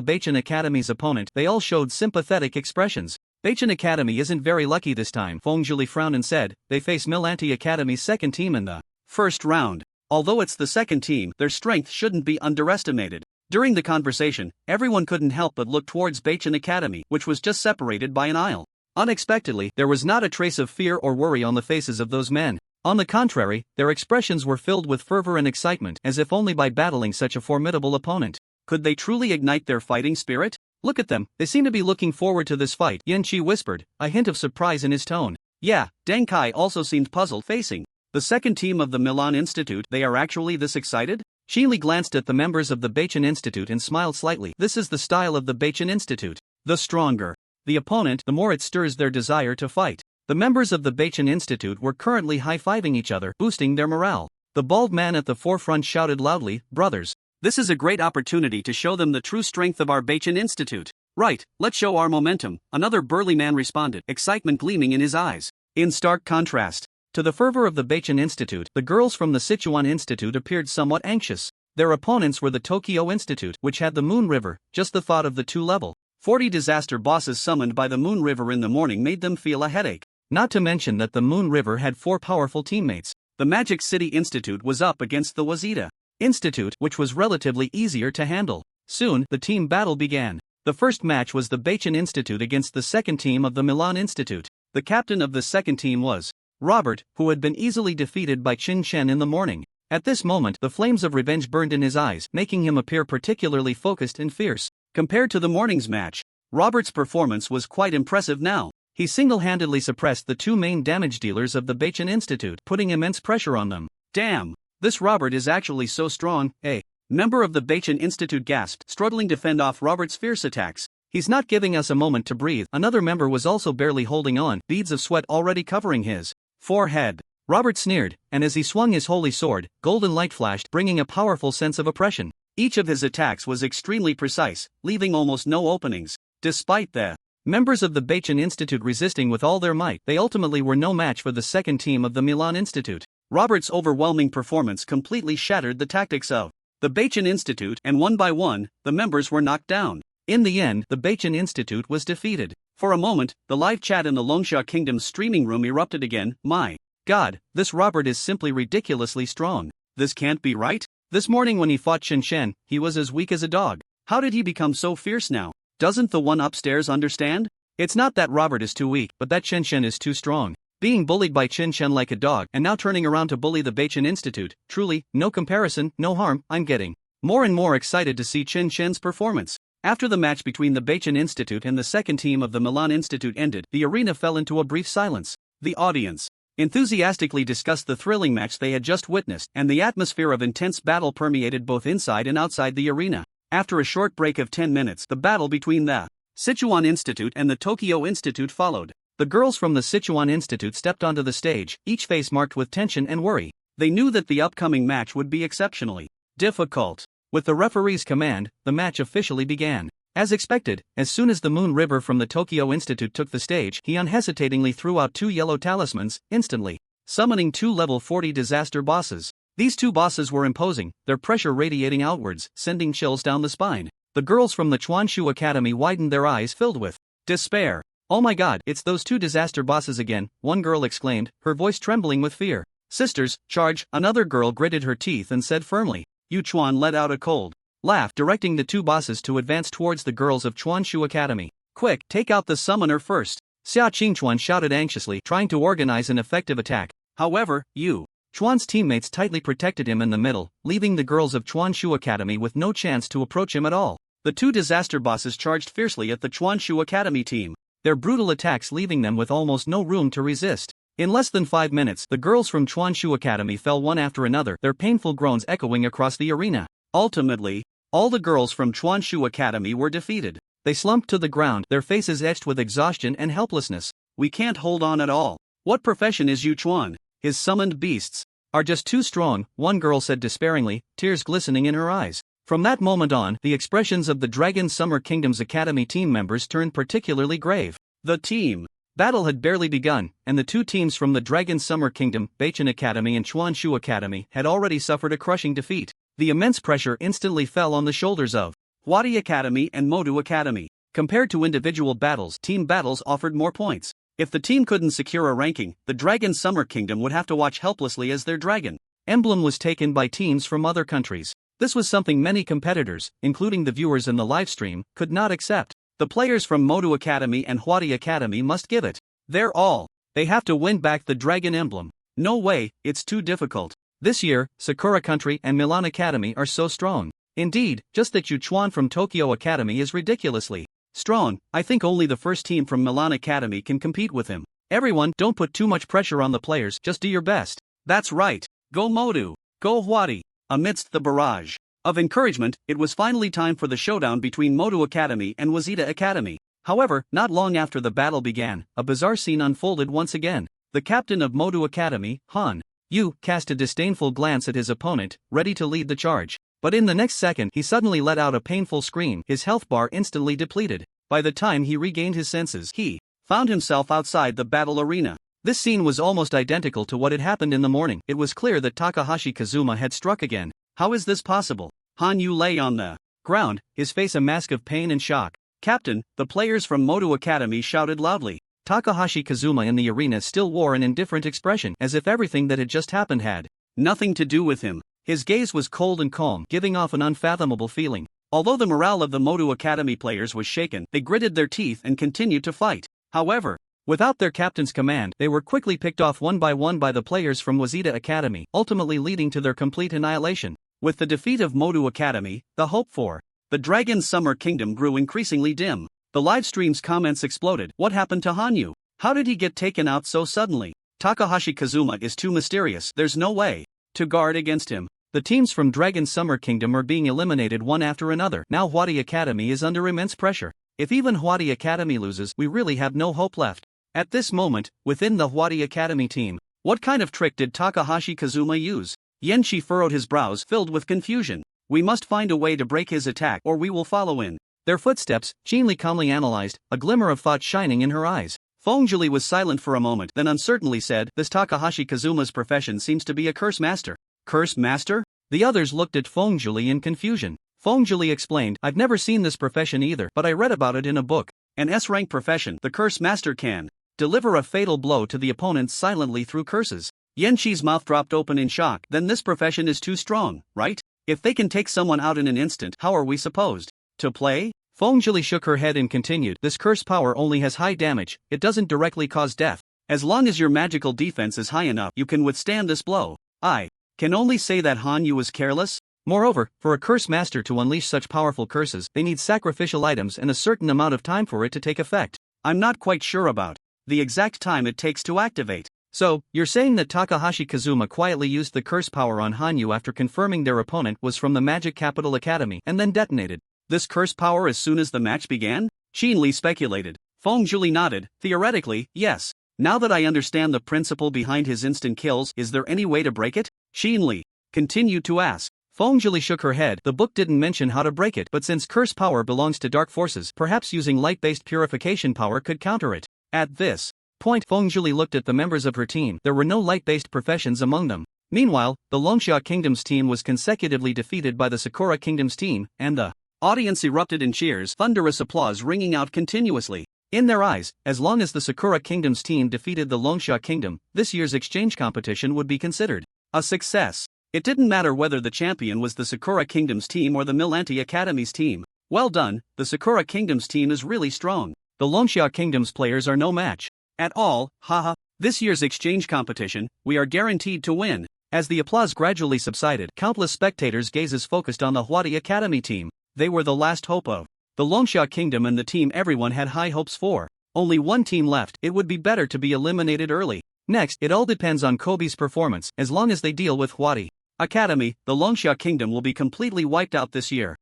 Beichen Academy's opponent, they all showed sympathetic expressions. Beichen Academy isn't very lucky this time, Feng Zhuli frowned and said, they face Mill Academy's second team in the first round. Although it's the second team, their strength shouldn't be underestimated. During the conversation, everyone couldn't help but look towards Beichen Academy, which was just separated by an aisle. Unexpectedly, there was not a trace of fear or worry on the faces of those men. On the contrary, their expressions were filled with fervor and excitement, as if only by battling such a formidable opponent could they truly ignite their fighting spirit? Look at them, they seem to be looking forward to this fight, Yin Qi whispered, a hint of surprise in his tone. Yeah, Deng Kai also seemed puzzled, facing the second team of the Milan Institute. They are actually this excited? Xinli glanced at the members of the Beichen Institute and smiled slightly. This is the style of the Beichen Institute. The stronger the opponent, the more it stirs their desire to fight. The members of the Beichen Institute were currently high-fiving each other, boosting their morale. The bald man at the forefront shouted loudly, "Brothers, this is a great opportunity to show them the true strength of our Beichen Institute." "Right, let's show our momentum," another burly man responded, excitement gleaming in his eyes. In stark contrast to the fervor of the Beichen Institute, the girls from the Sichuan Institute appeared somewhat anxious. Their opponents were the Tokyo Institute, which had the Moon River. Just the thought of the two-level 40 disaster bosses summoned by the Moon River in the morning made them feel a headache. Not to mention that the Moon River had 4 powerful teammates. The Magic City Institute was up against the Wazita Institute, which was relatively easier to handle. Soon, the team battle began. The first match was the Beichen Institute against the second team of the Milan Institute. The captain of the second team was Robert, who had been easily defeated by Qin Shen in the morning. At this moment, the flames of revenge burned in his eyes, making him appear particularly focused and fierce. Compared to the morning's match, Robert's performance was quite impressive now. He single-handedly suppressed the 2 main damage dealers of the Beichen Institute, putting immense pressure on them. Damn! This Robert is actually so strong, a member of the Beichen Institute gasped, struggling to fend off Robert's fierce attacks. He's not giving us a moment to breathe. Another member was also barely holding on, beads of sweat already covering his forehead. Robert sneered, and as he swung his holy sword, golden light flashed, bringing a powerful sense of oppression. Each of his attacks was extremely precise, leaving almost no openings. Despite the members of the Beichen Institute resisting with all their might, they ultimately were no match for the second team of the Milan Institute. Robert's overwhelming performance completely shattered the tactics of the Beichen Institute, and one by one, the members were knocked down. In the end, the Beichen Institute was defeated. For a moment, the live chat in the Longsha Kingdom's streaming room erupted again. My God, this Robert is simply ridiculously strong. This can't be right. This morning when he fought Qin Shen, he was as weak as a dog. How did he become so fierce now? Doesn't the one upstairs understand? It's not that Robert is too weak, but that Qin Shen is too strong. Being bullied by Qin Shen like a dog, and now turning around to bully the Beichen Institute, truly, no comparison, no harm. I'm getting more and more excited to see Qin Shen's performance. After the match between the Beichen Institute and the second team of the Milan Institute ended, the arena fell into a brief silence. The audience enthusiastically discussed the thrilling match they had just witnessed, and the atmosphere of intense battle permeated both inside and outside the arena. After a short break of 10 minutes, the battle between the Sichuan Institute and the Tokyo Institute followed. The girls from the Sichuan Institute stepped onto the stage, each face marked with tension and worry. They knew that the upcoming match would be exceptionally difficult. With the referee's command, the match officially began. As expected, as soon as the Moon River from the Tokyo Institute took the stage, he unhesitatingly threw out 2 yellow talismans, instantly summoning 2 level 40 disaster bosses. These 2 bosses were imposing, their pressure radiating outwards, sending chills down the spine. The girls from the Chuanshu Academy widened their eyes, filled with despair. "Oh my God, it's those 2 disaster bosses again," one girl exclaimed, her voice trembling with fear. "Sisters, charge!" Another girl gritted her teeth and said firmly. Yu Chuan let out a cold laugh, directing the 2 bosses to advance towards the girls of Chuanshu Academy. "Quick, take out the summoner first," Xia Qingchuan shouted anxiously, trying to organize an effective attack. However, Yu Chuan's teammates tightly protected him in the middle, leaving the girls of Chuanshu Academy with no chance to approach him at all. The 2 disaster bosses charged fiercely at the Chuanshu Academy team, their brutal attacks leaving them with almost no room to resist. In less than 5 minutes, the girls from Chuanshu Academy fell one after another, their painful groans echoing across the arena. Ultimately, all the girls from Chuanshu Academy were defeated. They slumped to the ground, their faces etched with exhaustion and helplessness. "We can't hold on at all. What profession is Yu Chuan? His summoned beasts are just too strong," one girl said despairingly, tears glistening in her eyes. From that moment on, the expressions of the Dragon Summer Kingdom's Academy team members turned particularly grave. The team battle had barely begun, and the 2 teams from the Dragon Summer Kingdom, Beichen Academy and Chuanshu Academy, had already suffered a crushing defeat. The immense pressure instantly fell on the shoulders of Huadi Academy and Modu Academy. Compared to individual battles, team battles offered more points. If the team couldn't secure a ranking, the Dragon Summer Kingdom would have to watch helplessly as their dragon emblem was taken by teams from other countries. This was something many competitors, including the viewers in the livestream, could not accept. The players from Modu Academy and Huadi Academy must give it their all. They have to win back the dragon emblem. No way, it's too difficult. This year, Sakura Country and Milan Academy are so strong. Indeed, just that Yuchuan from Tokyo Academy is ridiculously strong. I think only the first team from Milan Academy can compete with him. Everyone, don't put too much pressure on the players, just do your best. That's right. Go Modu. Go Hwadi. Amidst the barrage of encouragement, it was finally time for the showdown between Modu Academy and Wazita Academy. However, not long after the battle began, a bizarre scene unfolded once again. The captain of Modu Academy, Han Yu, cast a disdainful glance at his opponent, ready to lead the charge. But in the next second he suddenly let out a painful scream, his health bar instantly depleted. By the time he regained his senses, he found himself outside the battle arena. This scene was almost identical to what had happened in the morning. It was clear that Takahashi Kazuma had struck again. How is this possible? Han Yu lay on the ground, his face a mask of pain and shock. Captain, the players from Modu Academy shouted loudly. Takahashi Kazuma in the arena still wore an indifferent expression, as if everything that had just happened had nothing to do with him. His gaze was cold and calm, giving off an unfathomable feeling. Although the morale of the Modu Academy players was shaken, they gritted their teeth and continued to fight. However, without their captain's command, they were quickly picked off one by the players from Wazita Academy, ultimately leading to their complete annihilation. With the defeat of Modu Academy, the hope for the Dragon's Summer Kingdom grew increasingly dim. The livestream's comments exploded. What happened to Hanyu? How did he get taken out so suddenly? Takahashi Kazuma is too mysterious, there's no way to guard against him. The teams from Dragon's Summer Kingdom are being eliminated one after another. Now Hwadi Academy is under immense pressure. If even Hwadi Academy loses, we really have no hope left. At this moment, within the Hwadi Academy team, what kind of trick did Takahashi Kazuma use? Yenchi furrowed his brows, filled with confusion. We must find a way to break his attack, or we will follow in their footsteps, Jinli calmly analyzed, a glimmer of thought shining in her eyes. Fengjuli was silent for a moment, then uncertainly said, this Takahashi Kazuma's profession seems to be a curse master. Curse master? The others looked at Fengjuli in confusion. Fengjuli explained, I've never seen this profession either, but I read about it in a book. An S-rank profession, the curse master can deliver a fatal blow to the opponent silently through curses. Yenchi's mouth dropped open in shock. Then this profession is too strong, right? If they can take someone out in an instant, how are we supposed to play? Fengjuli shook her head and continued, this curse power only has high damage, it doesn't directly cause death. As long as your magical defense is high enough, you can withstand this blow. I can only say that Hanyu was careless. Moreover, for a curse master to unleash such powerful curses, they need sacrificial items and a certain amount of time for it to take effect. I'm not quite sure about the exact time it takes to activate. So, you're saying that Takahashi Kazuma quietly used the curse power on Hanyu after confirming their opponent was from the Magic Capital Academy and then detonated this curse power as soon as the match began? Jinli speculated. Fengjuli nodded, theoretically, yes. Now that I understand the principle behind his instant kills, is there any way to break it? Jinli continued to ask. Fengjuli shook her head, the book didn't mention how to break it, but since curse power belongs to dark forces, perhaps using light-based purification power could counter it. At this point, Fengjuli looked at the members of her team. There were no light-based professions among them. Meanwhile, the Longsha Kingdom's team was consecutively defeated by the Sakura Kingdom's team, and the audience erupted in cheers, thunderous applause ringing out continuously. In their eyes, as long as the Sakura Kingdom's team defeated the Longsha Kingdom, this year's exchange competition would be considered a success. It didn't matter whether the champion was the Sakura Kingdom's team or the Milanti Academy's team. Well done, the Sakura Kingdom's team is really strong. The Longsha Kingdom's players are no match at all, haha. This year's exchange competition, we are guaranteed to win. As the applause gradually subsided, countless spectators' gazes focused on the Hwadi Academy team. They were the last hope of the Longsha Kingdom and the team everyone had high hopes for. Only one team left, it would be better to be eliminated early. Next, it all depends on Gobi's performance. As long as they deal with Hwadi Academy, the Longsha Kingdom will be completely wiped out this year.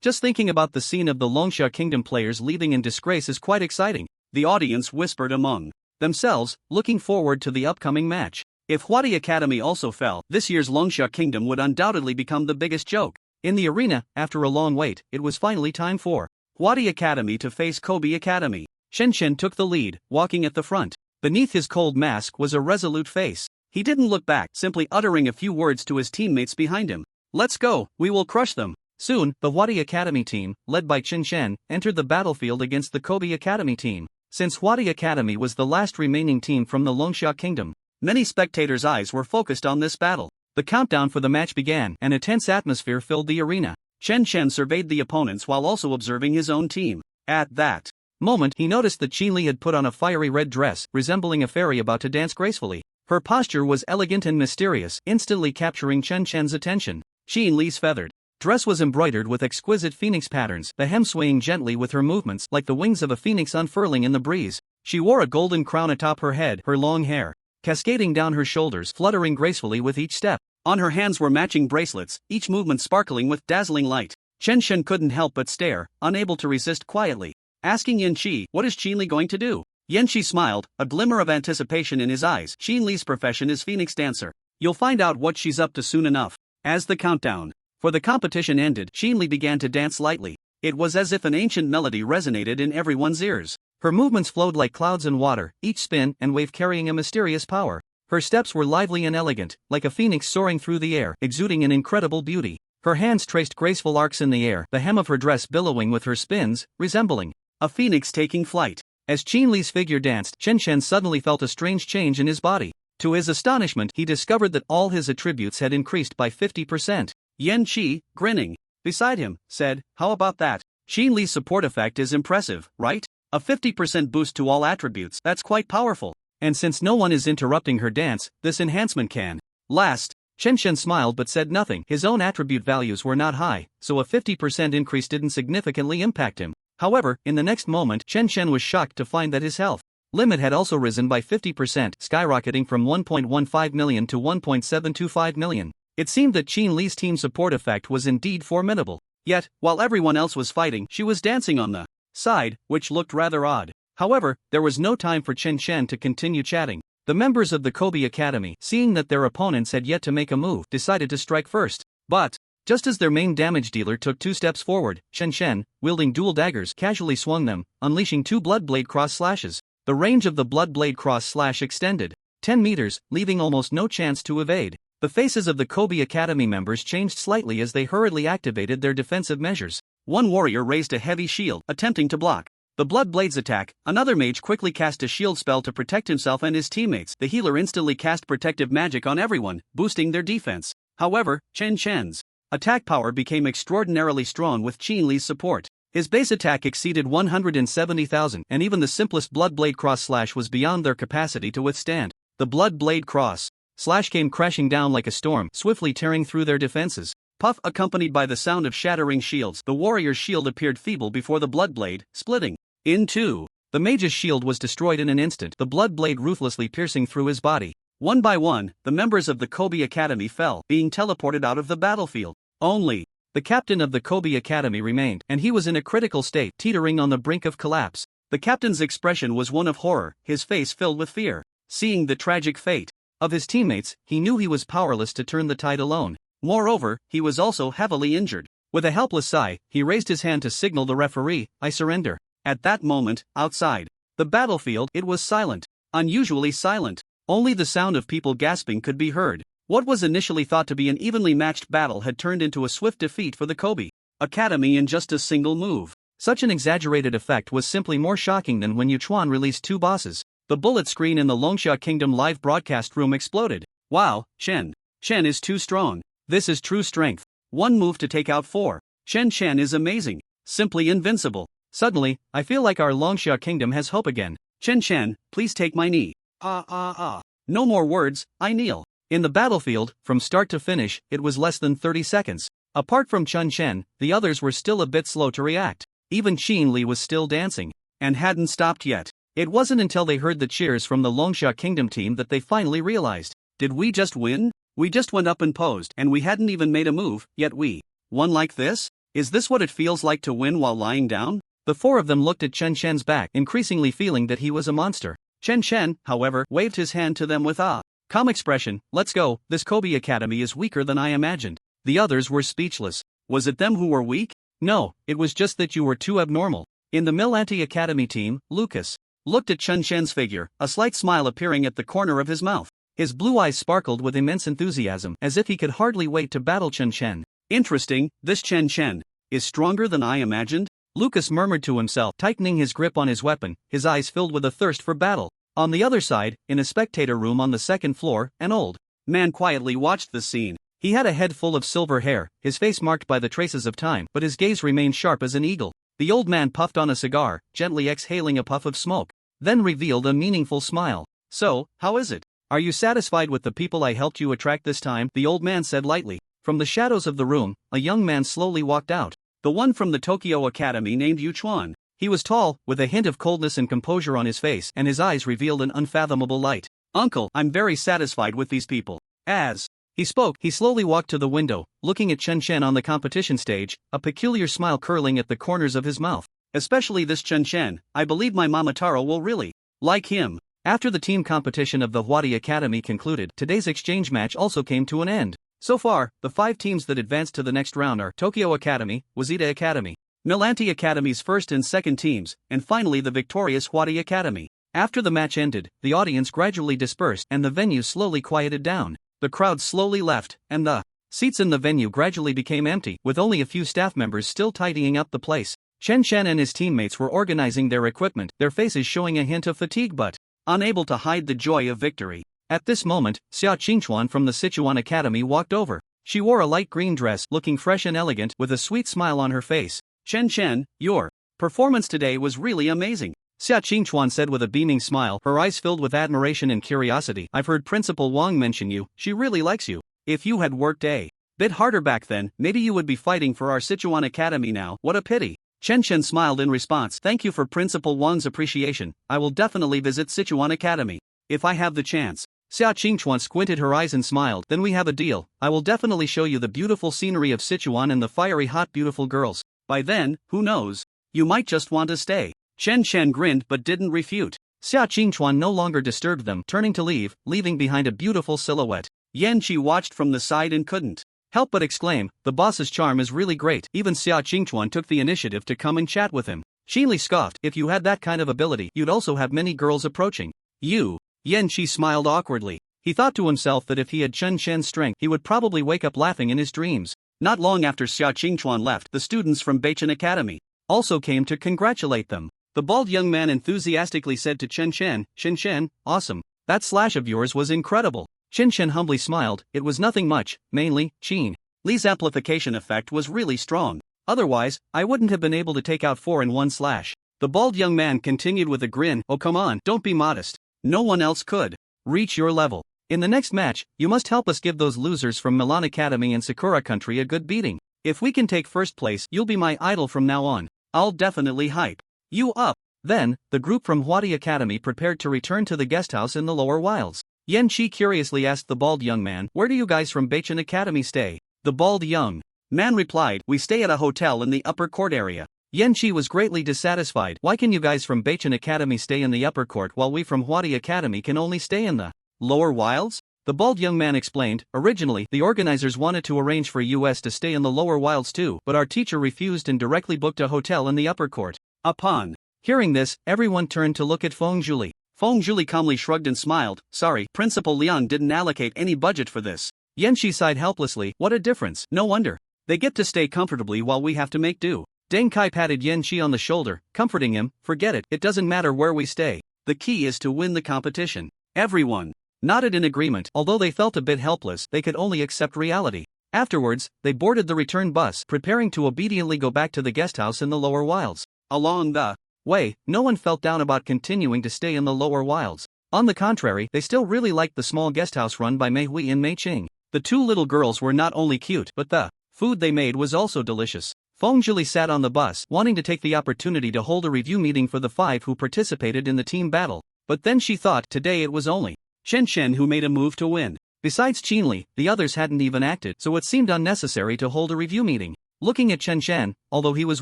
Just thinking about the scene of the Longsha Kingdom players leaving in disgrace is quite exciting. The audience whispered among themselves, looking forward to the upcoming match. If Hwadi Academy also fell, this year's Longsha Kingdom would undoubtedly become the biggest joke. In the arena, after a long wait, it was finally time for Hwadi Academy to face Gobi Academy. Shen Shen took the lead, walking at the front. Beneath his cold mask was a resolute face. He didn't look back, simply uttering a few words to his teammates behind him. Let's go, we will crush them. Soon, the Hwadi Academy team, led by Chen Shen, entered the battlefield against the Gobi Academy team. Since Hwadi Academy was the last remaining team from the Longsha Kingdom, many spectators' eyes were focused on this battle. The countdown for the match began, and a tense atmosphere filled the arena. Chen Shen surveyed the opponents while also observing his own team. At that moment, he noticed that Jinli had put on a fiery red dress, resembling a fairy about to dance gracefully. Her posture was elegant and mysterious, instantly capturing Chen Chen's attention. Xin Li's feathered dress was embroidered with exquisite phoenix patterns, the hem swaying gently with her movements like the wings of a phoenix unfurling in the breeze. She wore a golden crown atop her head, her long hair cascading down her shoulders, fluttering gracefully with each step. On her hands were matching bracelets, each movement sparkling with dazzling light. Chen Shen couldn't help but stare, unable to resist quietly, asking Yan Qi, "What is Xin Li going to do?" Yan Qi smiled, a glimmer of anticipation in his eyes. Xin Li's profession is phoenix dancer. You'll find out what she's up to soon enough. As the countdown for the competition ended, Xin Li began to dance lightly. It was as if an ancient melody resonated in everyone's ears. Her movements flowed like clouds in water, each spin and wave carrying a mysterious power. Her steps were lively and elegant, like a phoenix soaring through the air, exuding an incredible beauty. Her hands traced graceful arcs in the air, the hem of her dress billowing with her spins, resembling a phoenix taking flight. As Xin Li's figure danced, Chen Shen suddenly felt a strange change in his body. To his astonishment, he discovered that all his attributes had increased by 50%. Yan Qi, grinning beside him, said, "How about that? Xin Li's support effect is impressive, right? A 50% boost to all attributes, that's quite powerful. And since no one is interrupting her dance, this enhancement can last." Chen Shen smiled but said nothing. His own attribute values were not high, so a 50% increase didn't significantly impact him. However, in the next moment, Chen Shen was shocked to find that his health limit had also risen by 50%, skyrocketing from 1.15 million to 1.725 million. It seemed that Xin Li's team support effect was indeed formidable. Yet, while everyone else was fighting, she was dancing on the side, which looked rather odd. However, there was no time for Chen Shen to continue chatting. The members of the Gobi Academy, seeing that their opponents had yet to make a move, decided to strike first. But just as their main damage dealer took 2 steps forward, Chen Shen, wielding dual daggers, casually swung them, unleashing 2 Bloodblade cross slashes. The range of the Bloodblade cross slash extended 10 meters, leaving almost no chance to evade. The faces of the Gobi Academy members changed slightly as they hurriedly activated their defensive measures. One warrior raised a heavy shield, attempting to block the Bloodblade's attack. Another mage quickly cast a shield spell to protect himself and his teammates. The healer instantly cast protective magic on everyone, boosting their defense. However, Chen Shen's attack power became extraordinarily strong with Xin Li's support. His base attack exceeded 170,000, and even the simplest Bloodblade cross slash was beyond their capacity to withstand. The Bloodblade cross slash came crashing down like a storm, swiftly tearing through their defenses. Puff, accompanied by the sound of shattering shields, the warrior's shield appeared feeble before the Bloodblade, splitting in two. The mage's shield was destroyed in an instant, the Bloodblade ruthlessly piercing through his body. One by one, the members of the Gobi Academy fell, being teleported out of the battlefield. Only the captain of the Gobi Academy remained, and he was in a critical state, teetering on the brink of collapse. The captain's expression was one of horror, his face filled with fear. Seeing the tragic fate of his teammates, he knew he was powerless to turn the tide alone. Moreover, he was also heavily injured. With a helpless sigh, he raised his hand to signal the referee, "I surrender." At that moment, outside the battlefield, it was silent. Unusually silent. Only the sound of people gasping could be heard. What was initially thought to be an evenly matched battle had turned into a swift defeat for the Gobi Academy in just a single move. Such an exaggerated effect was simply more shocking than when Yuchuan released 2 bosses. The bullet screen in the Longsha Kingdom live broadcast room exploded. "Wow, Chen is too strong. This is true strength. 1 move to take out 4. Chen is amazing. Simply invincible. Suddenly, I feel like our Longsha Kingdom has hope again. Chen, please take my knee." No more words, I kneel. In the battlefield, from start to finish, it was less than 30 seconds. Apart from Chen Shen, the others were still a bit slow to react. Even Xin Li was still dancing, and hadn't stopped yet. It wasn't until they heard the cheers from the Longsha Kingdom team that they finally realized. Did we just win? We just went up and posed, and we hadn't even made a move, yet we won like this? Is this what it feels like to win while lying down? The 4 of them looked at Chen Shen's back, increasingly feeling that he was a monster. Chen Shen, however, waved his hand to them with a calm expression. "Let's go, this Gobi Academy is weaker than I imagined." The others were speechless. Was it them who were weak? No, it was just that you were too abnormal. In the Millanti Academy team, Lucas looked at Chen Shen's figure, a slight smile appearing at the corner of his mouth. His blue eyes sparkled with immense enthusiasm, as if he could hardly wait to battle Chen Shen. "Interesting, this Chen is stronger than I imagined," Lucas murmured to himself, tightening his grip on his weapon, his eyes filled with a thirst for battle. On the other side, in a spectator room on the 2nd floor, an old man quietly watched the scene. He had a head full of silver hair, his face marked by the traces of time, but his gaze remained sharp as an eagle. The old man puffed on a cigar, gently exhaling a puff of smoke, then revealed a meaningful smile. "So, how is it? Are you satisfied with the people I helped you attract this time? The old man said lightly. From the shadows of the room, a young man slowly walked out. The one from the Tokyo Academy named Yu Chuan. He was tall, with a hint of coldness and composure on his face, and his eyes revealed an unfathomable light. Uncle, I'm very satisfied with these people. As he spoke, he slowly walked to the window, looking at Chen Chen on the competition stage, a peculiar smile curling at the corners of his mouth. Especially this Chen Chen, I believe my Mamataro will really like him. After the team competition of the Huadi Academy concluded, today's exchange match also came to an end. So far, the 5 teams that advanced to the next round are Tokyo Academy, Wazita Academy, Milanti Academy's first and second teams, and finally the victorious Huadi Academy. After the match ended, the audience gradually dispersed and the venue slowly quieted down. The crowd slowly left, and the seats in the venue gradually became empty, with only a few staff members still tidying up the place. Chen Chen and his teammates were organizing their equipment, their faces showing a hint of fatigue but unable to hide the joy of victory. At this moment, Xia Qingchuan from the Sichuan Academy walked over. She wore a light green dress, looking fresh and elegant, with a sweet smile on her face. Chen Chen, your performance today was really amazing, Xia Qingchuan said with a beaming smile, her eyes filled with admiration and curiosity. I've heard Principal Wang mention you, she really likes you. If you had worked a bit harder back then, maybe you would be fighting for our Sichuan Academy now. What a pity. Chen Chen smiled in response. Thank you for Principal Wang's appreciation. I will definitely visit Sichuan Academy if I have the chance. Xia Qingchuan squinted her eyes and smiled. Then we have a deal. I will definitely show you the beautiful scenery of Sichuan and the fiery hot beautiful girls. By then, who knows? You might just want to stay. Chen Chen grinned but didn't refute. Xia Qingchuan no longer disturbed them, turning to leave, leaving behind a beautiful silhouette. Yan Qi watched from the side and couldn't help but exclaim, the boss's charm is really great. Even Xia Qingchuan took the initiative to come and chat with him. Xinli scoffed, if you had that kind of ability, you'd also have many girls approaching you. Yan Qi smiled awkwardly. He thought to himself that if he had Chen Chen's strength, he would probably wake up laughing in his dreams. Not long after Xia Qingchuan left, the students from Beichen Academy also came to congratulate them. The bald young man enthusiastically said to Chen Chen, Chen Chen, awesome. That slash of yours was incredible. Chen Chen humbly smiled, it was nothing much, mainly, Qin Li's amplification effect was really strong. Otherwise, I wouldn't have been able to take out 4 in one slash. The bald young man continued with a grin, oh come on, don't be modest. No one else could reach your level. In the next match, you must help us give those losers from Milan Academy and Sakura Country a good beating. If we can take first place, you'll be my idol from now on. I'll definitely hype you up. Then, the group from Huadi Academy prepared to return to the guest house in the lower wilds. Yan Qi curiously asked the bald young man, where do you guys from Beichen Academy stay? The bald young man replied, we stay at a hotel in the upper court area. Yan Qi was greatly dissatisfied. Why can you guys from Beichen Academy stay in the upper court while we from Huadi Academy can only stay in the lower wilds? The bald young man explained, originally, the organizers wanted to arrange for us to stay in the lower wilds too, but our teacher refused and directly booked a hotel in the upper court. Upon hearing this, everyone turned to look at Feng Zhuli. Feng Zhuli calmly shrugged and smiled, sorry, Principal Liang didn't allocate any budget for this. Yan Qi sighed helplessly, what a difference, no wonder. They get to stay comfortably while we have to make do. Deng Kai patted Yan Qi on the shoulder, comforting him, forget it, it doesn't matter where we stay. The key is to win the competition. Everyone nodded in agreement. Although they felt a bit helpless, they could only accept reality. Afterwards, they boarded the return bus, preparing to obediently go back to the guest house in the lower wilds. Along the way, no one felt down about continuing to stay in the lower wilds. On the contrary, they still really liked the small guest house run by Mei Hui and Mei Qing. The 2 little girls were not only cute, but the food they made was also delicious. Feng Zhuli sat on the bus, wanting to take the opportunity to hold a review meeting for the 5 who participated in the team battle. But then she thought, today it was only Chen Chen who made a move to win. Besides Qinli, the others hadn't even acted, so it seemed unnecessary to hold a review meeting. Looking at Chen Chen, although he was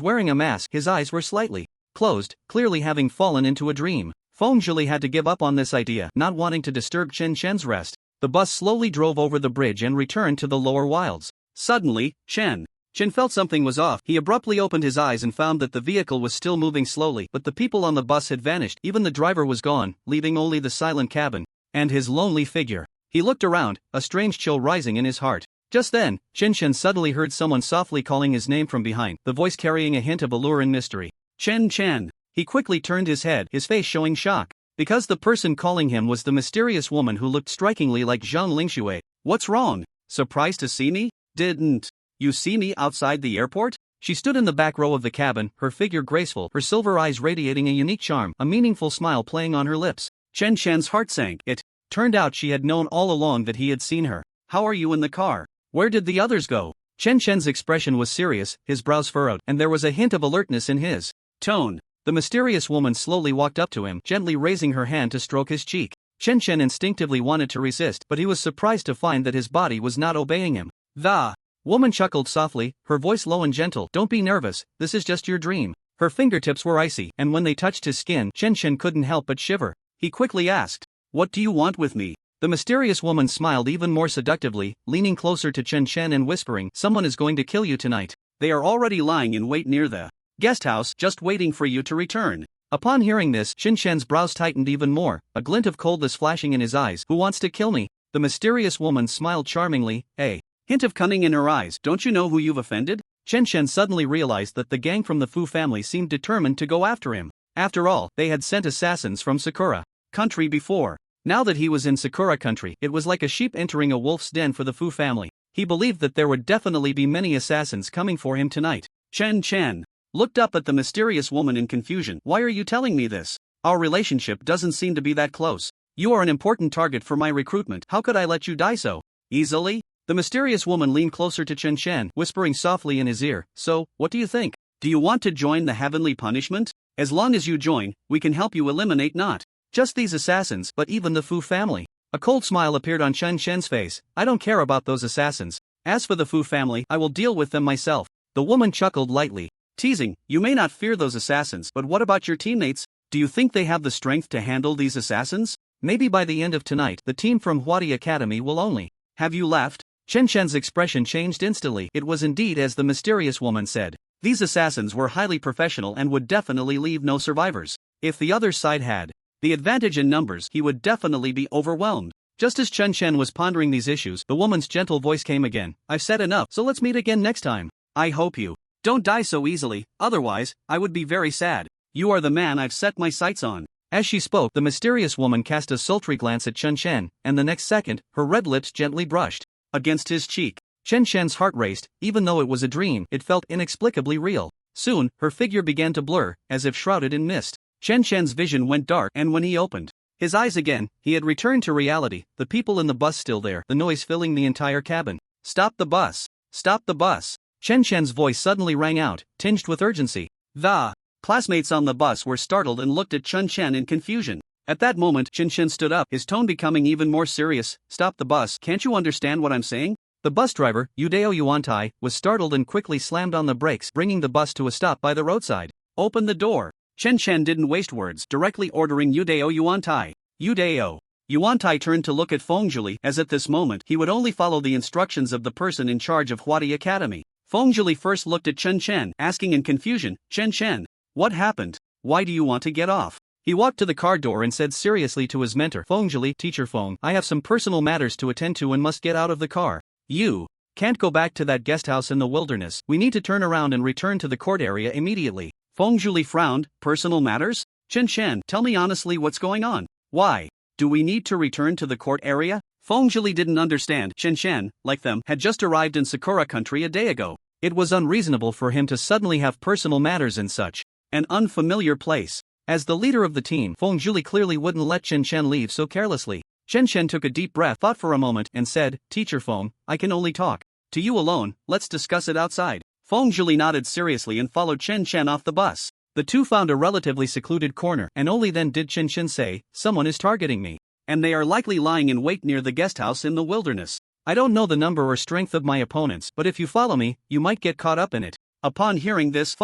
wearing a mask, his eyes were slightly closed, clearly having fallen into a dream. Feng Zhuli had to give up on this idea, not wanting to disturb Chen Chen's rest. The bus slowly drove over the bridge and returned to the lower wilds. Suddenly, Chen felt something was off. He abruptly opened his eyes and found that the vehicle was still moving slowly, but the people on the bus had vanished. Even the driver was gone, leaving only the silent cabin and his lonely figure. He looked around, a strange chill rising in his heart. Just then, Chen suddenly heard someone softly calling his name from behind, the voice carrying a hint of allure and mystery. Chen. He quickly turned his head, his face showing shock, because the person calling him was the mysterious woman who looked strikingly like Zhang Lingxue. What's wrong? Surprised to see me? Didn't you see me outside the airport? She stood in the back row of the cabin, her figure graceful, her silver eyes radiating a unique charm, a meaningful smile playing on her lips. Chen Chen's heart sank. It Turned out she had known all along that he had seen her. How are you in the car? Where did the others go? Chen Chen's expression was serious, his brows furrowed, and there was a hint of alertness in his tone. The mysterious woman slowly walked up to him, gently raising her hand to stroke his cheek. Chen Chen instinctively wanted to resist, but he was surprised to find that his body was not obeying him. The woman chuckled softly, her voice low and gentle. Don't be nervous, this is just your dream. Her fingertips were icy, and when they touched his skin, Chen Chen couldn't help but shiver. He quickly asked, "What do you want with me?" The mysterious woman smiled even more seductively, leaning closer to Chen Chen and whispering, "Someone is going to kill you tonight. They are already lying in wait near the guest house, just waiting for you to return." Upon hearing this, Chen Chen's brows tightened even more, a glint of coldness flashing in his eyes. "Who wants to kill me?" The mysterious woman smiled charmingly, a hint of cunning in her eyes. "Don't you know who you've offended?" Chen Chen suddenly realized that the gang from the Fu family seemed determined to go after him. After all, they had sent assassins from Sakura country before. Now that he was in Sakura country, it was like a sheep entering a wolf's den for the Fu family. He believed that there would definitely be many assassins coming for him tonight. Chen Chen looked up at the mysterious woman in confusion. "Why are you telling me this? Our relationship doesn't seem to be that close. You are an important target for my recruitment. How could I let you die so easily?" The mysterious woman leaned closer to Chen Chen, whispering softly in his ear, "So, what do you think? Do you want to join the heavenly punishment? As long as you join, we can help you eliminate not just these assassins, but even the Fu family." A cold smile appeared on Chen Chen's face. "I don't care about those assassins. As for the Fu family, I will deal with them myself." The woman chuckled lightly, teasing, "You may not fear those assassins, but what about your teammates? Do you think they have the strength to handle these assassins? Maybe by the end of tonight, the team from Huadi Academy will only have you left." Chen Chen's expression changed instantly. It was indeed as the mysterious woman said. These assassins were highly professional and would definitely leave no survivors. If the other side had the advantage in numbers, he would definitely be overwhelmed. Just as Chen Chen was pondering these issues, the woman's gentle voice came again. "I've said enough, so let's meet again next time. I hope you don't die so easily, otherwise, I would be very sad. You are the man I've set my sights on." As she spoke, the mysterious woman cast a sultry glance at Chen Chen, and the next second, her red lips gently brushed against his cheek. Chen Chen's heart raced. Even though it was a dream, it felt inexplicably real. Soon, her figure began to blur, as if shrouded in mist. Chen Chen's vision went dark, and when he opened his eyes again, he had returned to reality, the people in the bus still there, the noise filling the entire cabin. "Stop the bus! Stop the bus!" Chen Chen's voice suddenly rang out, tinged with urgency. The classmates on the bus were startled and looked at Chen Chen in confusion. At that moment, Chen Chen stood up, his tone becoming even more serious. "Stop the bus, can't you understand what I'm saying?" The bus driver, Yudao Yuantai, was startled and quickly slammed on the brakes, bringing the bus to a stop by the roadside. "Open the door." Chen Chen didn't waste words, directly ordering Yudao Yuantai. Yudao Yuantai turned to look at Fengzuli, as at this moment he would only follow the instructions of the person in charge of Huadi Academy. Fengzuli first looked at Chen Chen, asking in confusion, "Chen Chen, what happened? Why do you want to get off?" He walked to the car door and said seriously to his mentor, "Fengzuli, teacher Feng, I have some personal matters to attend to and must get out of the car. You can't go back to that guest house in the wilderness. We need to turn around and return to the court area immediately." Fengzuli frowned. "Personal matters? Chen Chen, tell me honestly what's going on. Why do we need to return to the court area?" Fengzuli didn't understand. Chen Chen, like them, had just arrived in Sakura country a day ago. It was unreasonable for him to suddenly have personal matters in such an unfamiliar place. As the leader of the team, Fengzuli clearly wouldn't let Chen Chen leave so carelessly. Chen Chen took a deep breath, thought for a moment, and said, "Teacher Feng, I can only talk to you alone, let's discuss it outside." Fengzuli nodded seriously and followed Chen Chen off the bus. The two found a relatively secluded corner, and only then did Chen Chen say, "Someone is targeting me. And they are likely lying in wait near the guest house in the wilderness. I don't know the number or strength of my opponents, but if you follow me, you might get caught up in it." Upon hearing this,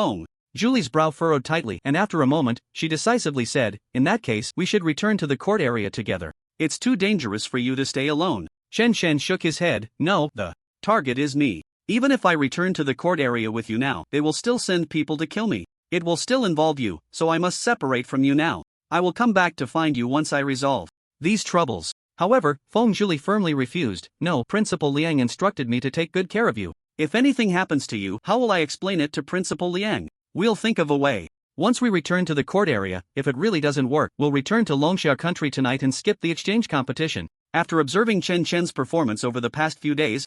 Julie's brow furrowed tightly, and after a moment, she decisively said, "In that case, we should return to the court area together. It's too dangerous for you to stay alone." Chen Chen shook his head. "No, the target is me. Even if I return to the court area with you now, they will still send people to kill me. It will still involve you, so I must separate from you now. I will come back to find you once I resolve these troubles." However, Fengzuli firmly refused. "No, Principal Liang instructed me to take good care of you. If anything happens to you, how will I explain it to Principal Liang? We'll think of a way. Once we return to the court area, if it really doesn't work, we'll return to Longxia country tonight and skip the exchange competition." After observing Chen Chen's performance over the past few days,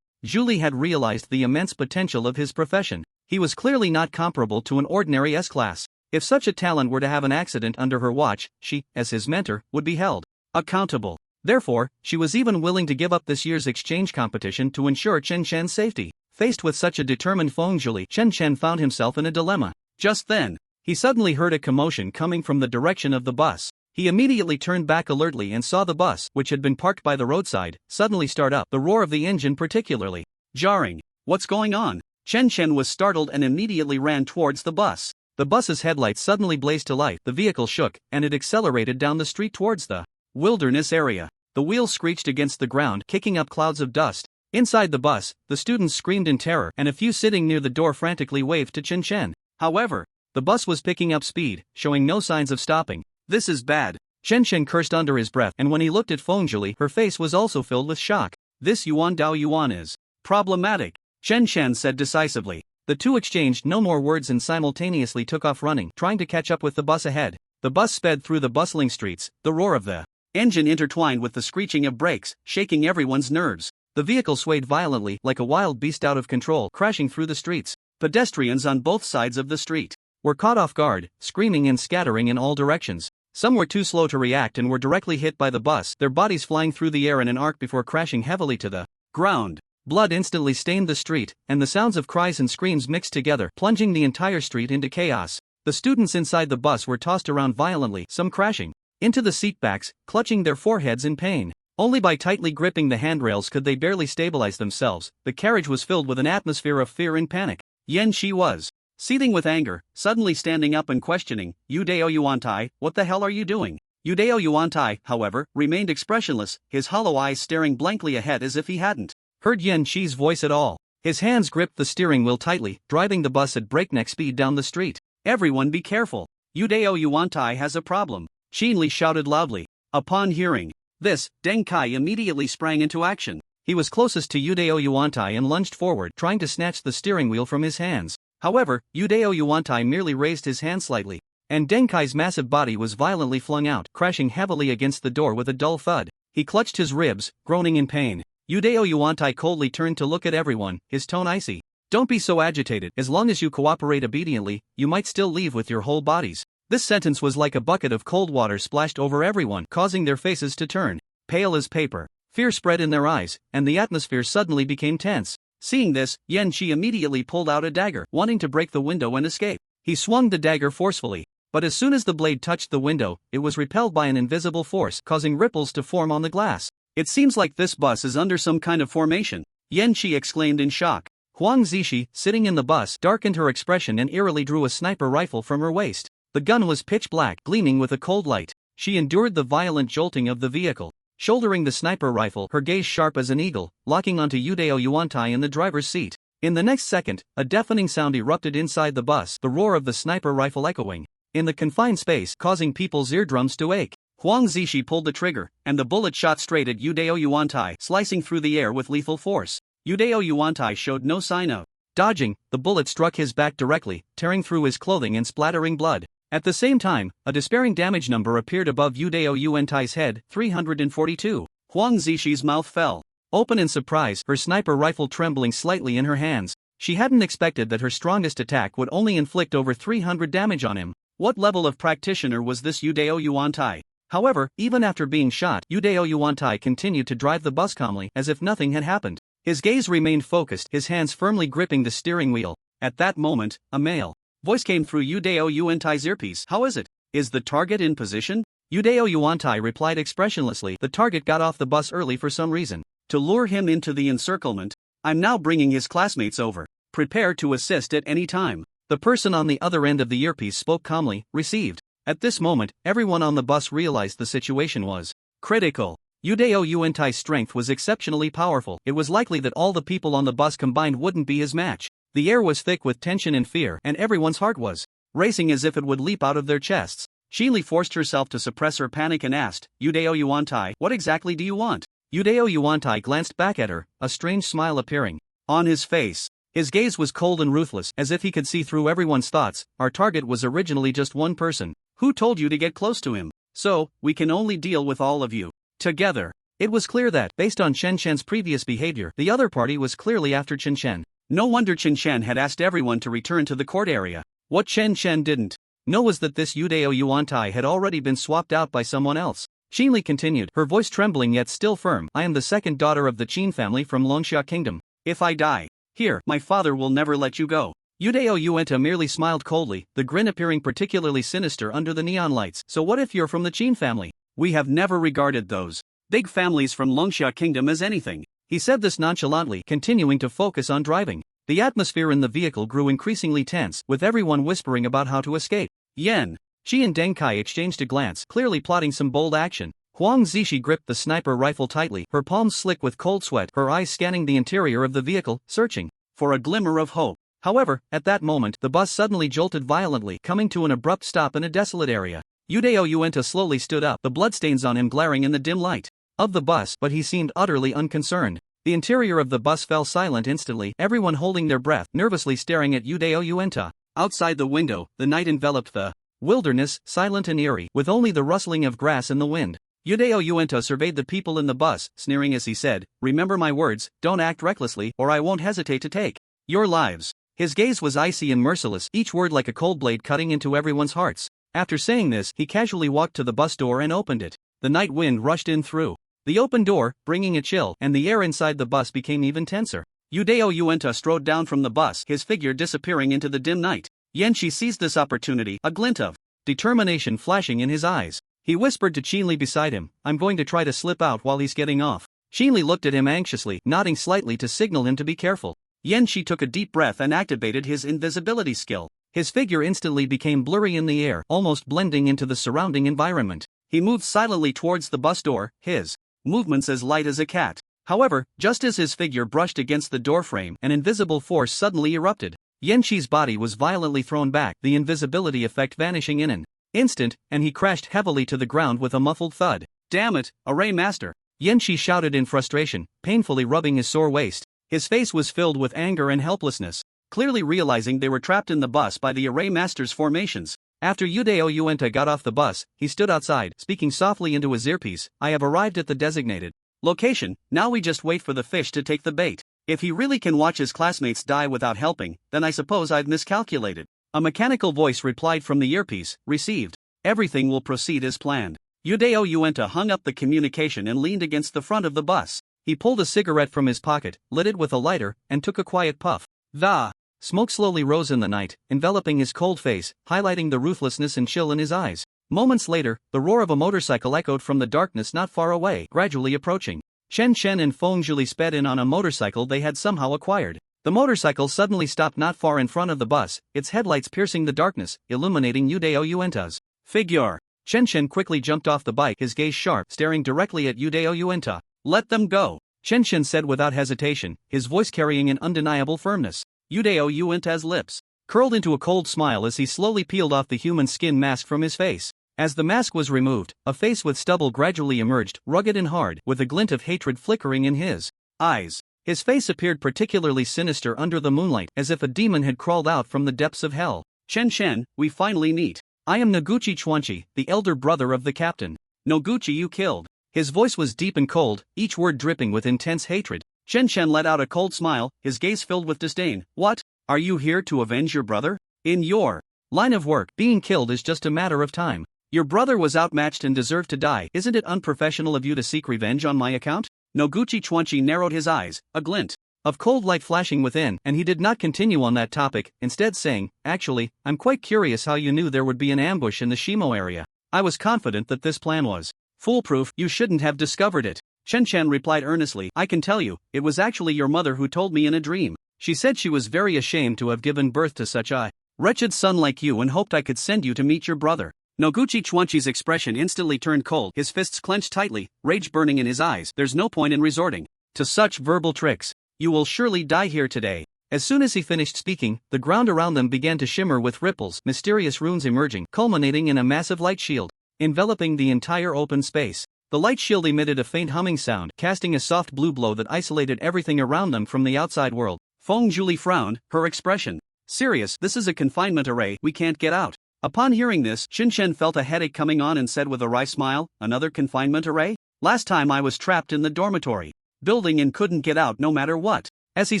Julie had realized the immense potential of his profession. He was clearly not comparable to an ordinary S-class. If such a talent were to have an accident under her watch, she, as his mentor, would be held accountable. Therefore, she was even willing to give up this year's exchange competition to ensure Chen Chen's safety. Faced with such a determined Feng Zhuli, Chen Chen found himself in a dilemma. Just then, he suddenly heard a commotion coming from the direction of the bus. He immediately turned back alertly and saw the bus, which had been parked by the roadside, suddenly start up, the roar of the engine particularly jarring. What's going on? Chen Chen was startled and immediately ran towards the bus. The bus's headlights suddenly blazed to life, the vehicle shook, and it accelerated down the street towards the wilderness area. The wheels screeched against the ground, kicking up clouds of dust. Inside the bus, the students screamed in terror, and a few sitting near the door frantically waved to Chen Chen. However, the bus was picking up speed, showing no signs of stopping. This is bad. Chen Chen cursed under his breath, and when he looked at Feng Zhuli, her face was also filled with shock. This Yuan Dao Yuan is problematic, Chen Chen said decisively. The two exchanged no more words and simultaneously took off running, trying to catch up with the bus ahead. The bus sped through the bustling streets, the roar of the engine intertwined with the screeching of brakes, shaking everyone's nerves. The vehicle swayed violently like a wild beast out of control, crashing through the streets. Pedestrians on both sides of the street were caught off guard, screaming and scattering in all directions. Some were too slow to react and were directly hit by the bus, their bodies flying through the air in an arc before crashing heavily to the ground. Blood instantly stained the street, and the sounds of cries and screams mixed together, plunging the entire street into chaos. The students inside the bus were tossed around violently, some crashing into the seatbacks, clutching their foreheads in pain. Only by tightly gripping the handrails could they barely stabilize themselves. The carriage was filled with an atmosphere of fear and panic. Yan Shi was seething with anger, suddenly standing up and questioning, Yudao Yuantai, what the hell are you doing? Yudao Yuantai, however, remained expressionless, his hollow eyes staring blankly ahead as if he hadn't heard Yan Shi's voice at all. His hands gripped the steering wheel tightly, driving the bus at breakneck speed down the street. Everyone be careful. Yudao Yuantai has a problem, Qin Li shouted loudly. Upon hearing this, Deng Kai immediately sprang into action. He was closest to Yudao Yuantai and lunged forward, trying to snatch the steering wheel from his hands. However, Yudao Yuantai merely raised his hand slightly, and Deng Kai's massive body was violently flung out, crashing heavily against the door with a dull thud. He clutched his ribs, groaning in pain. Yudao Yuantai coldly turned to look at everyone, his tone icy. Don't be so agitated, as long as you cooperate obediently, you might still leave with your whole bodies. This sentence was like a bucket of cold water splashed over everyone, causing their faces to turn pale as paper. Fear spread in their eyes, and the atmosphere suddenly became tense. Seeing this, Yan Shi immediately pulled out a dagger, wanting to break the window and escape. He swung the dagger forcefully, but as soon as the blade touched the window, it was repelled by an invisible force, causing ripples to form on the glass. It seems like this bus is under some kind of formation, Yan Shi exclaimed in shock. Huang Zishi, sitting in the bus, darkened her expression and eerily drew a sniper rifle from her waist. The gun was pitch black, gleaming with a cold light. She endured the violent jolting of the vehicle, shouldering the sniper rifle, her gaze sharp as an eagle, locking onto Yudao Yuantai in the driver's seat. In the next second, a deafening sound erupted inside the bus, the roar of the sniper rifle echoing in the confined space, causing people's eardrums to ache. Huang Zishi pulled the trigger, and the bullet shot straight at Yudao Yuantai, slicing through the air with lethal force. Yudao Yuantai showed no sign of dodging. The bullet struck his back directly, tearing through his clothing and splattering blood. At the same time, a despairing damage number appeared above Yudao Yuantai's head, 342. Huang Zishi's mouth fell open in surprise, her sniper rifle trembling slightly in her hands. She hadn't expected that her strongest attack would only inflict over 300 damage on him. What level of practitioner was this Yudao Yuantai? However, even after being shot, Yudao Yuantai continued to drive the bus calmly, as if nothing had happened. His gaze remained focused, his hands firmly gripping the steering wheel. At that moment, a male voice came through Yudao Yuantai's earpiece. How is it? Is the target in position? Yudao Yuantai replied expressionlessly. The target got off the bus early for some reason. To lure him into the encirclement, I'm now bringing his classmates over. Prepare to assist at any time. The person on the other end of the earpiece spoke calmly. Received. At this moment, everyone on the bus realized the situation was critical. Yudao Yuantai's strength was exceptionally powerful. It was likely that all the people on the bus combined wouldn't be his match. The air was thick with tension and fear, and everyone's heart was racing as if it would leap out of their chests. Qili forced herself to suppress her panic and asked, Yudao Yuantai, what exactly do you want? Yudao Yuantai glanced back at her, a strange smile appearing on his face. His gaze was cold and ruthless, as if he could see through everyone's thoughts. Our target was originally just one person. Who told you to get close to him? So, we can only deal with all of you together. It was clear that, based on Chen Chen's previous behavior, the other party was clearly after Chen Chen. No wonder Chen Chen had asked everyone to return to the court area. What Chen Chen didn't know was that this Yudao Yuantai had already been swapped out by someone else. Qinli continued, her voice trembling yet still firm. I am the second daughter of the Qin family from Longxia Kingdom. If I die here, my father will never let you go. Yudao Yuenta merely smiled coldly, the grin appearing particularly sinister under the neon lights. So what if you're from the Qin family? We have never regarded those big families from Longxia Kingdom as anything. He said this nonchalantly, continuing to focus on driving. The atmosphere in the vehicle grew increasingly tense, with everyone whispering about how to escape. Yen. She and Deng Kai exchanged a glance, clearly plotting some bold action. Huang Zishi gripped the sniper rifle tightly, her palms slick with cold sweat, her eyes scanning the interior of the vehicle, searching for a glimmer of hope. However, at that moment, the bus suddenly jolted violently, coming to an abrupt stop in a desolate area. Yudao Yuenta slowly stood up, the bloodstains on him glaring in the dim light of the bus, but he seemed utterly unconcerned. The interior of the bus fell silent instantly, everyone holding their breath, nervously staring at Yudao Yuenta. Outside the window, the night enveloped the wilderness, silent and eerie, with only the rustling of grass in the wind. Yudao Yuenta surveyed the people in the bus, sneering as he said, "Remember my words, don't act recklessly, or I won't hesitate to take your lives." His gaze was icy and merciless, each word like a cold blade cutting into everyone's hearts. After saying this, he casually walked to the bus door and opened it. The night wind rushed in through the open door, bringing a chill, and the air inside the bus became even tenser. Yudao Yuenta strode down from the bus, his figure disappearing into the dim night. Yanshi seized this opportunity, a glint of determination flashing in his eyes. He whispered to Qinli beside him, "I'm going to try to slip out while he's getting off." Qinli looked at him anxiously, nodding slightly to signal him to be careful. Yanshi took a deep breath and activated his invisibility skill. His figure instantly became blurry in the air, almost blending into the surrounding environment. He moved silently towards the bus door, his movements as light as a cat. However, just as his figure brushed against the doorframe, an invisible force suddenly erupted. Yanshi's body was violently thrown back, the invisibility effect vanishing in an instant, and he crashed heavily to the ground with a muffled thud. "Damn it, Array Master!" Yanshi shouted in frustration, painfully rubbing his sore waist. His face was filled with anger and helplessness, clearly realizing they were trapped in the bus by the Array Master's formations. After Yudao Yuenta got off the bus, he stood outside, speaking softly into his earpiece, "I have arrived at the designated location, now we just wait for the fish to take the bait. If he really can watch his classmates die without helping, then I suppose I've miscalculated." A mechanical voice replied from the earpiece, "Received. Everything will proceed as planned." Yudao Yuenta hung up the communication and leaned against the front of the bus. He pulled a cigarette from his pocket, lit it with a lighter, and took a quiet puff. The smoke slowly rose in the night, enveloping his cold face, highlighting the ruthlessness and chill in his eyes. Moments later, the roar of a motorcycle echoed from the darkness not far away, gradually approaching. Chen Chen and Feng Zhuli sped in on a motorcycle they had somehow acquired. The motorcycle suddenly stopped not far in front of the bus, its headlights piercing the darkness, illuminating Yudao Yuenta's figure. Chen Chen quickly jumped off the bike, his gaze sharp, staring directly at Yudao Yuenta. "Let them go," Chen Chen said without hesitation, his voice carrying an undeniable firmness. Yudao Yuenta's lips curled into a cold smile as he slowly peeled off the human skin mask from his face. As the mask was removed, a face with stubble gradually emerged, rugged and hard, with a glint of hatred flickering in his eyes. His face appeared particularly sinister under the moonlight, as if a demon had crawled out from the depths of hell. "Chen Chen, we finally meet. I am Noguchi Chuanchi, the elder brother of the captain. Noguchi you killed." His voice was deep and cold, each word dripping with intense hatred. Chen Chen let out a cold smile, his gaze filled with disdain. "What? Are you here to avenge your brother? In your line of work, being killed is just a matter of time. Your brother was outmatched and deserved to die. Isn't it unprofessional of you to seek revenge on my account?" Noguchi Chuanchi narrowed his eyes, a glint of cold light flashing within, and he did not continue on that topic, instead saying, "Actually, I'm quite curious how you knew there would be an ambush in the Shimo area. I was confident that this plan was foolproof. You shouldn't have discovered it." Chen Chen replied earnestly, "I can tell you, it was actually your mother who told me in a dream. She said she was very ashamed to have given birth to such a wretched son like you and hoped I could send you to meet your brother." Noguchi Chuanchi's expression instantly turned cold, his fists clenched tightly, rage burning in his eyes. "There's no point in resorting to such verbal tricks. You will surely die here today." As soon as he finished speaking, the ground around them began to shimmer with ripples, mysterious runes emerging, culminating in a massive light shield, enveloping the entire open space. The light shield emitted a faint humming sound, casting a soft blue glow that isolated everything around them from the outside world. Feng Zhuli frowned, her expression serious. "This is a confinement array, we can't get out." Upon hearing this, Chen Chen felt a headache coming on and said with a wry smile, "Another confinement array? Last time I was trapped in the dormitory building and couldn't get out no matter what." As he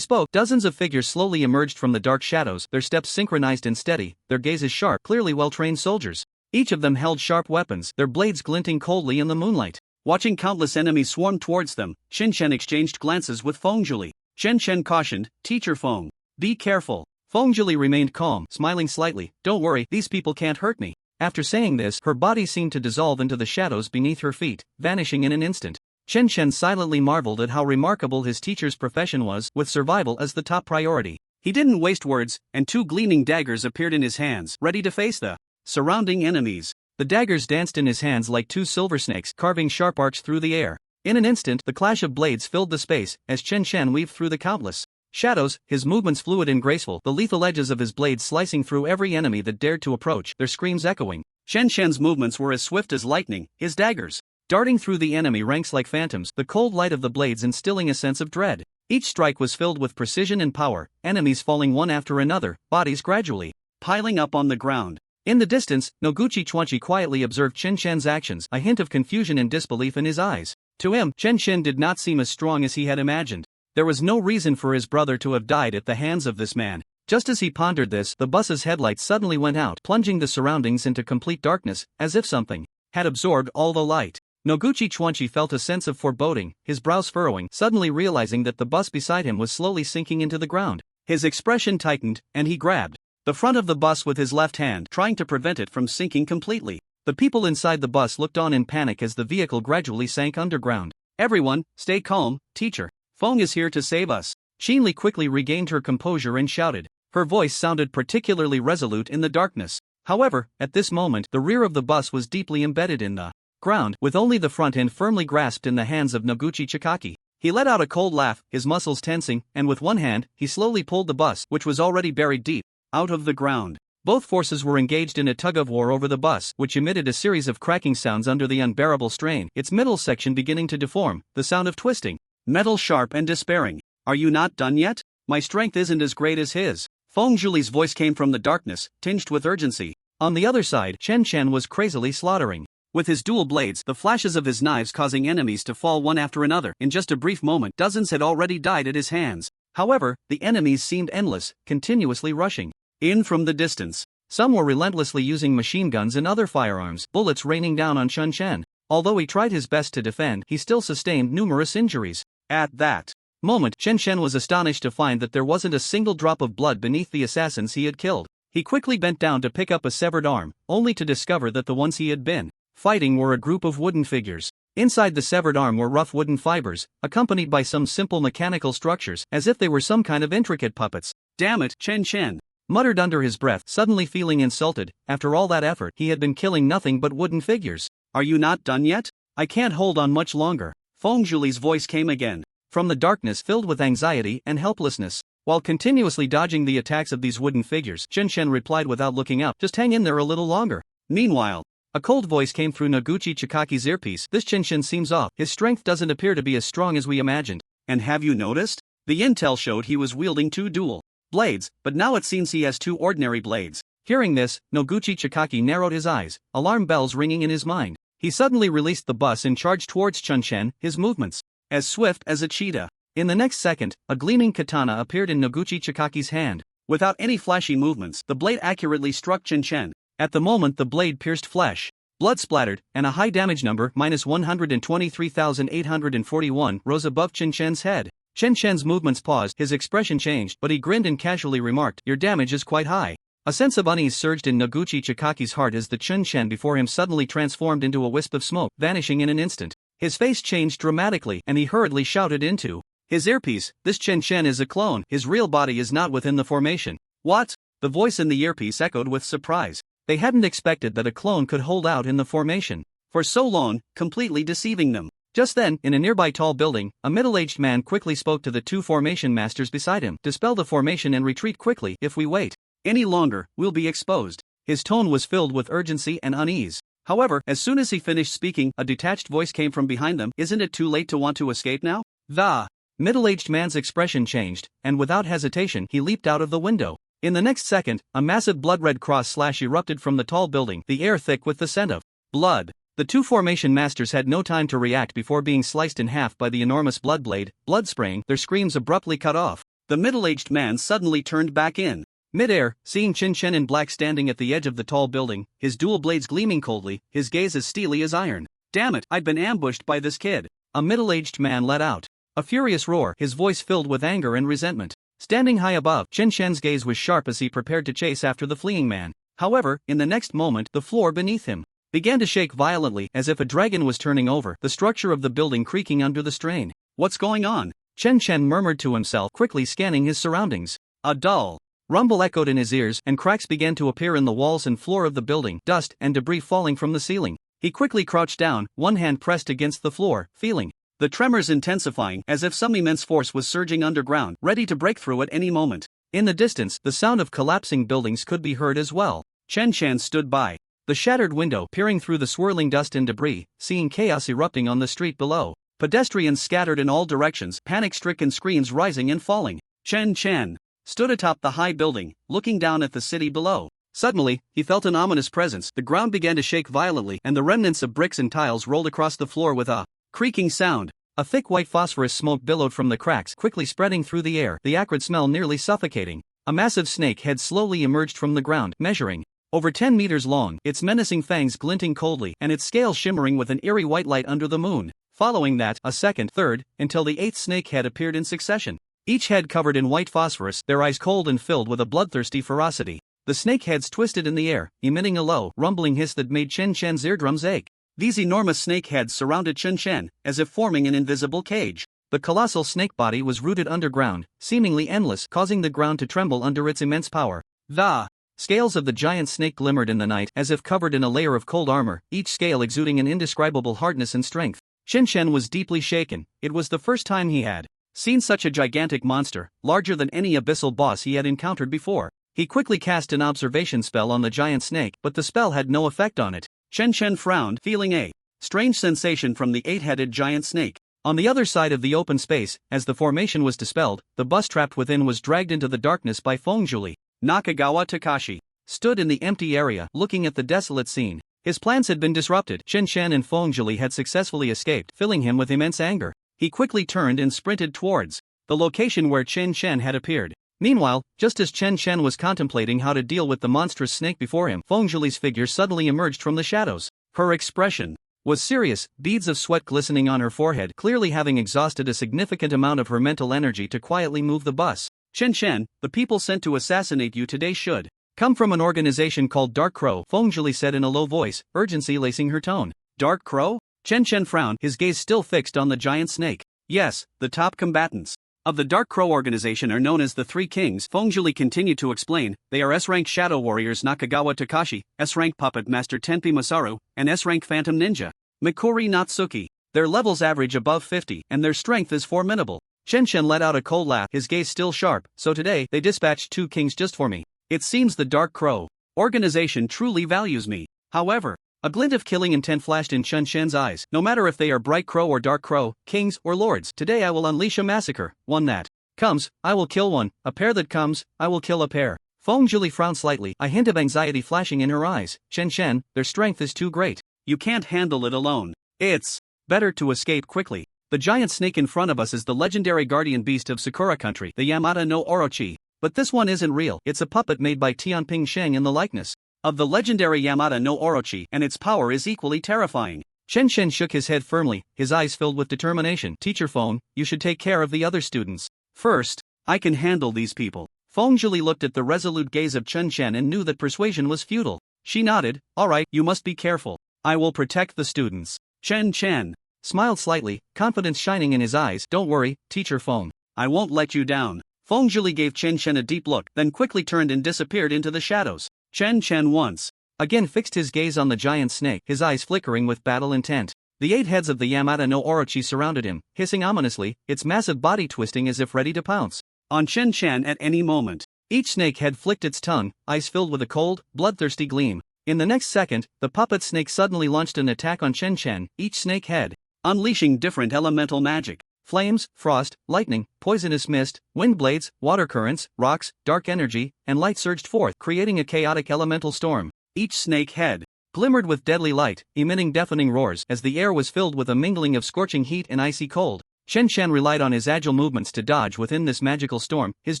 spoke, dozens of figures slowly emerged from the dark shadows, their steps synchronized and steady, their gazes sharp, clearly well-trained soldiers. Each of them held sharp weapons, their blades glinting coldly in the moonlight. Watching countless enemies swarm towards them, Chen Chen exchanged glances with Feng Zhuli. Chen Chen cautioned, "Teacher Feng, be careful." Feng Zhuli remained calm, smiling slightly. "Don't worry, these people can't hurt me." After saying this, her body seemed to dissolve into the shadows beneath her feet, vanishing in an instant. Chen Chen silently marveled at how remarkable his teacher's profession was, with survival as the top priority. He didn't waste words, and 2 gleaming daggers appeared in his hands, ready to face the surrounding enemies. The daggers danced in his hands like 2 silver snakes, carving sharp arcs through the air. In an instant, the clash of blades filled the space, as Chen Chen weaved through the countless shadows, his movements fluid and graceful, the lethal edges of his blades slicing through every enemy that dared to approach, their screams echoing. Chen Chen's movements were as swift as lightning, his daggers darting through the enemy ranks like phantoms, the cold light of the blades instilling a sense of dread. Each strike was filled with precision and power, enemies falling one after another, bodies gradually piling up on the ground. In the distance, Noguchi Chuanchi quietly observed Chen Chen's actions, a hint of confusion and disbelief in his eyes. To him, Chen Chen did not seem as strong as he had imagined. There was no reason for his brother to have died at the hands of this man. Just as he pondered this, the bus's headlights suddenly went out, plunging the surroundings into complete darkness, as if something had absorbed all the light. Noguchi Chuanchi felt a sense of foreboding, his brows furrowing, suddenly realizing that the bus beside him was slowly sinking into the ground. His expression tightened, and he grabbed the front of the bus with his left hand, trying to prevent it from sinking completely. The people inside the bus looked on in panic as the vehicle gradually sank underground. "Everyone, stay calm, teacher. Feng is here to save us." Qinli quickly regained her composure and shouted. Her voice sounded particularly resolute in the darkness. However, at this moment, the rear of the bus was deeply embedded in the ground, with only the front end firmly grasped in the hands of Noguchi Chikaki. He let out a cold laugh, his muscles tensing, and with one hand, he slowly pulled the bus, which was already buried deep, out of the ground. Both forces were engaged in a tug-of-war over the bus, which emitted a series of cracking sounds under the unbearable strain, its middle section beginning to deform, the sound of twisting metal sharp and despairing. "Are you not done yet? My strength isn't as great as his." Feng Zhuli's voice came from the darkness, tinged with urgency. On the other side, Chen Chen was crazily slaughtering. With his dual blades, the flashes of his knives causing enemies to fall one after another. In just a brief moment, dozens had already died at his hands. However, the enemies seemed endless, continuously rushing in from the distance. Some were relentlessly using machine guns and other firearms, bullets raining down on Chen Chen. Although he tried his best to defend, he still sustained numerous injuries. At that moment, Chen Chen was astonished to find that there wasn't a single drop of blood beneath the assassins he had killed. He quickly bent down to pick up a severed arm, only to discover that the ones he had been fighting were a group of wooden figures. Inside the severed arm were rough wooden fibers, accompanied by some simple mechanical structures, as if they were some kind of intricate puppets. "Damn it, Chen Chen," muttered under his breath, suddenly feeling insulted. After all that effort, he had been killing nothing but wooden figures. "Are you not done yet? I can't hold on much longer." Feng Zhuli's voice came again, from the darkness filled with anxiety and helplessness. While continuously dodging the attacks of these wooden figures, Chen Chen replied without looking up, "Just hang in there a little longer." Meanwhile, a cold voice came through Noguchi Chikaki's earpiece. "This Chen Chen seems off. His strength doesn't appear to be as strong as we imagined." "And have you noticed? The intel showed he was wielding 2 dual blades, but now it seems he has 2 ordinary blades." Hearing this, Noguchi Chikaki narrowed his eyes, alarm bells ringing in his mind. He suddenly released the bus and charged towards Chen Chen, his movements as swift as a cheetah. In the next second, a gleaming katana appeared in Noguchi Chikaki's hand. Without any flashy movements, the blade accurately struck Chen Chen. At the moment the blade pierced flesh. Blood splattered, and a high damage number -123,841 rose above Chen Chen's head. Chen Chen's movements paused, his expression changed, but he grinned and casually remarked, "Your damage is quite high." A sense of unease surged in Noguchi Chikaki's heart as the Chen Chen before him suddenly transformed into a wisp of smoke, vanishing in an instant. His face changed dramatically, and he hurriedly shouted into his earpiece, "This Chen Chen is a clone, his real body is not within the formation." "What?" The voice in the earpiece echoed with surprise. They hadn't expected that a clone could hold out in the formation for so long, completely deceiving them. Just then, in a nearby tall building, a middle-aged man quickly spoke to the 2 formation masters beside him. "Dispel the formation and retreat quickly. If we wait any longer, we'll be exposed." His tone was filled with urgency and unease. However, as soon as he finished speaking, a detached voice came from behind them. "Isn't it too late to want to escape now?" The middle-aged man's expression changed, and without hesitation, he leaped out of the window. In the next second, a massive blood-red cross slash erupted from the tall building, the air thick with the scent of blood. The 2 formation masters had no time to react before being sliced in half by the enormous blood blade, blood spraying, their screams abruptly cut off. The middle-aged man suddenly turned back in Mid-air, seeing Chen Chen in black standing at the edge of the tall building, his dual blades gleaming coldly, his gaze as steely as iron. Damn it, I'd been ambushed by this kid. A middle-aged man let out a furious roar, his voice filled with anger and resentment. Standing high above, Chen Chen's gaze was sharp as he prepared to chase after the fleeing man. However, in the next moment, the floor beneath him began to shake violently as if a dragon was turning over, the structure of the building creaking under the strain. What's going on? Chen Chen murmured to himself, quickly scanning his surroundings. A dull rumble echoed in his ears, and cracks began to appear in the walls and floor of the building, dust and debris falling from the ceiling. He quickly crouched down, one hand pressed against the floor, feeling the tremors intensifying as if some immense force was surging underground, ready to break through at any moment. In the distance, the sound of collapsing buildings could be heard as well. Chen Chen stood by the shattered window, peering through the swirling dust and debris, seeing chaos erupting on the street below. Pedestrians scattered in all directions, panic-stricken screams rising and falling. Chen Chen stood atop the high building, looking down at the city below. Suddenly, he felt an ominous presence. The ground began to shake violently, and the remnants of bricks and tiles rolled across the floor with a creaking sound. A thick white phosphorus smoke billowed from the cracks, quickly spreading through the air, the acrid smell nearly suffocating. A massive snake head slowly emerged from the ground, measuring over 10 meters long, its menacing fangs glinting coldly and its scales shimmering with an eerie white light under the moon. Following that, a second, third, until the 8th snake head appeared in succession. Each head covered in white phosphorus, their eyes cold and filled with a bloodthirsty ferocity. The snake heads twisted in the air, emitting a low, rumbling hiss that made Chen Chen's eardrums ache. These enormous snake heads surrounded Chen Chen, as if forming an invisible cage. The colossal snake body was rooted underground, seemingly endless, causing the ground to tremble under its immense power. The scales of the giant snake glimmered in the night, as if covered in a layer of cold armor, each scale exuding an indescribable hardness and strength. Chen Chen was deeply shaken. It was the first time he had seen such a gigantic monster, larger than any abyssal boss he had encountered before. He quickly cast an observation spell on the giant snake, but the spell had no effect on it. Chen Chen frowned, feeling a strange sensation from the 8-headed giant snake. On the other side of the open space, as the formation was dispelled, the bus trapped within was dragged into the darkness by Fengjuli. Nakagawa Takashi stood in the empty area, looking at the desolate scene. His plans had been disrupted. Chen Chen and Fengjuli had successfully escaped, filling him with immense anger. He quickly turned and sprinted towards the location where Chen Chen had appeared. Meanwhile, just as Chen Chen was contemplating how to deal with the monstrous snake before him, Fengjuli's figure suddenly emerged from the shadows. Her expression was serious, beads of sweat glistening on her forehead, clearly having exhausted a significant amount of her mental energy to quietly move the bus. Chen Chen, the people sent to assassinate you today should come from an organization called Dark Crow, Fengjuli said in a low voice, urgency lacing her tone. Dark Crow? Chen Chen frowned, his gaze still fixed on the giant snake. Yes, the top combatants of the Dark Crow organization are known as the Three Kings, Fengjuli continued to explain. They are S-rank Shadow Warriors Nakagawa Takashi, S-rank Puppet Master Tenpi Masaru, and S-rank Phantom Ninja Mikuri Natsuki. Their levels average above 50, and their strength is formidable. Chen Chen let out a cold laugh, his gaze still sharp. So today, they dispatched 2 kings just for me. It seems the Dark Crow organization truly values me. However, a glint of killing intent flashed in Chen Chen's eyes. No matter if they are Bright Crow or Dark Crow, kings or lords, today I will unleash a massacre. One that comes, I will kill one. A pair that comes, I will kill a pair. Fengjuli frowned slightly, a hint of anxiety flashing in her eyes. Chen Chen, their strength is too great. You can't handle it alone. It's better to escape quickly. The giant snake in front of us is the legendary guardian beast of Sakura country, the Yamata no Orochi. But this one isn't real. It's a puppet made by Tianping Sheng in the likeness of the legendary Yamata no Orochi, and its power is equally terrifying. Chen Chen shook his head firmly, his eyes filled with determination. Teacher Feng, you should take care of the other students. First, I can handle these people. Fengjuli looked at the resolute gaze of Chen Chen and knew that persuasion was futile. She nodded. All right, you must be careful. I will protect the students. Chen Chen smiled slightly, confidence shining in his eyes. Don't worry, Teacher Feng. I won't let you down. Fengjuli gave Chen Chen a deep look, then quickly turned and disappeared into the shadows. Chen Chen once again fixed his gaze on the giant snake, his eyes flickering with battle intent. The 8 heads of the Yamata no Orochi surrounded him, hissing ominously, its massive body twisting as if ready to pounce on Chen Chen at any moment. Each snake head flicked its tongue, eyes filled with a cold, bloodthirsty gleam. In the next second, the puppet snake suddenly launched an attack on Chen Chen, each snake head unleashing different elemental magic. Flames, frost, lightning, poisonous mist, wind blades, water currents, rocks, dark energy, and light surged forth, creating a chaotic elemental storm. Each snake head glimmered with deadly light, emitting deafening roars as the air was filled with a mingling of scorching heat and icy cold. Chen Chen relied on his agile movements to dodge within this magical storm. His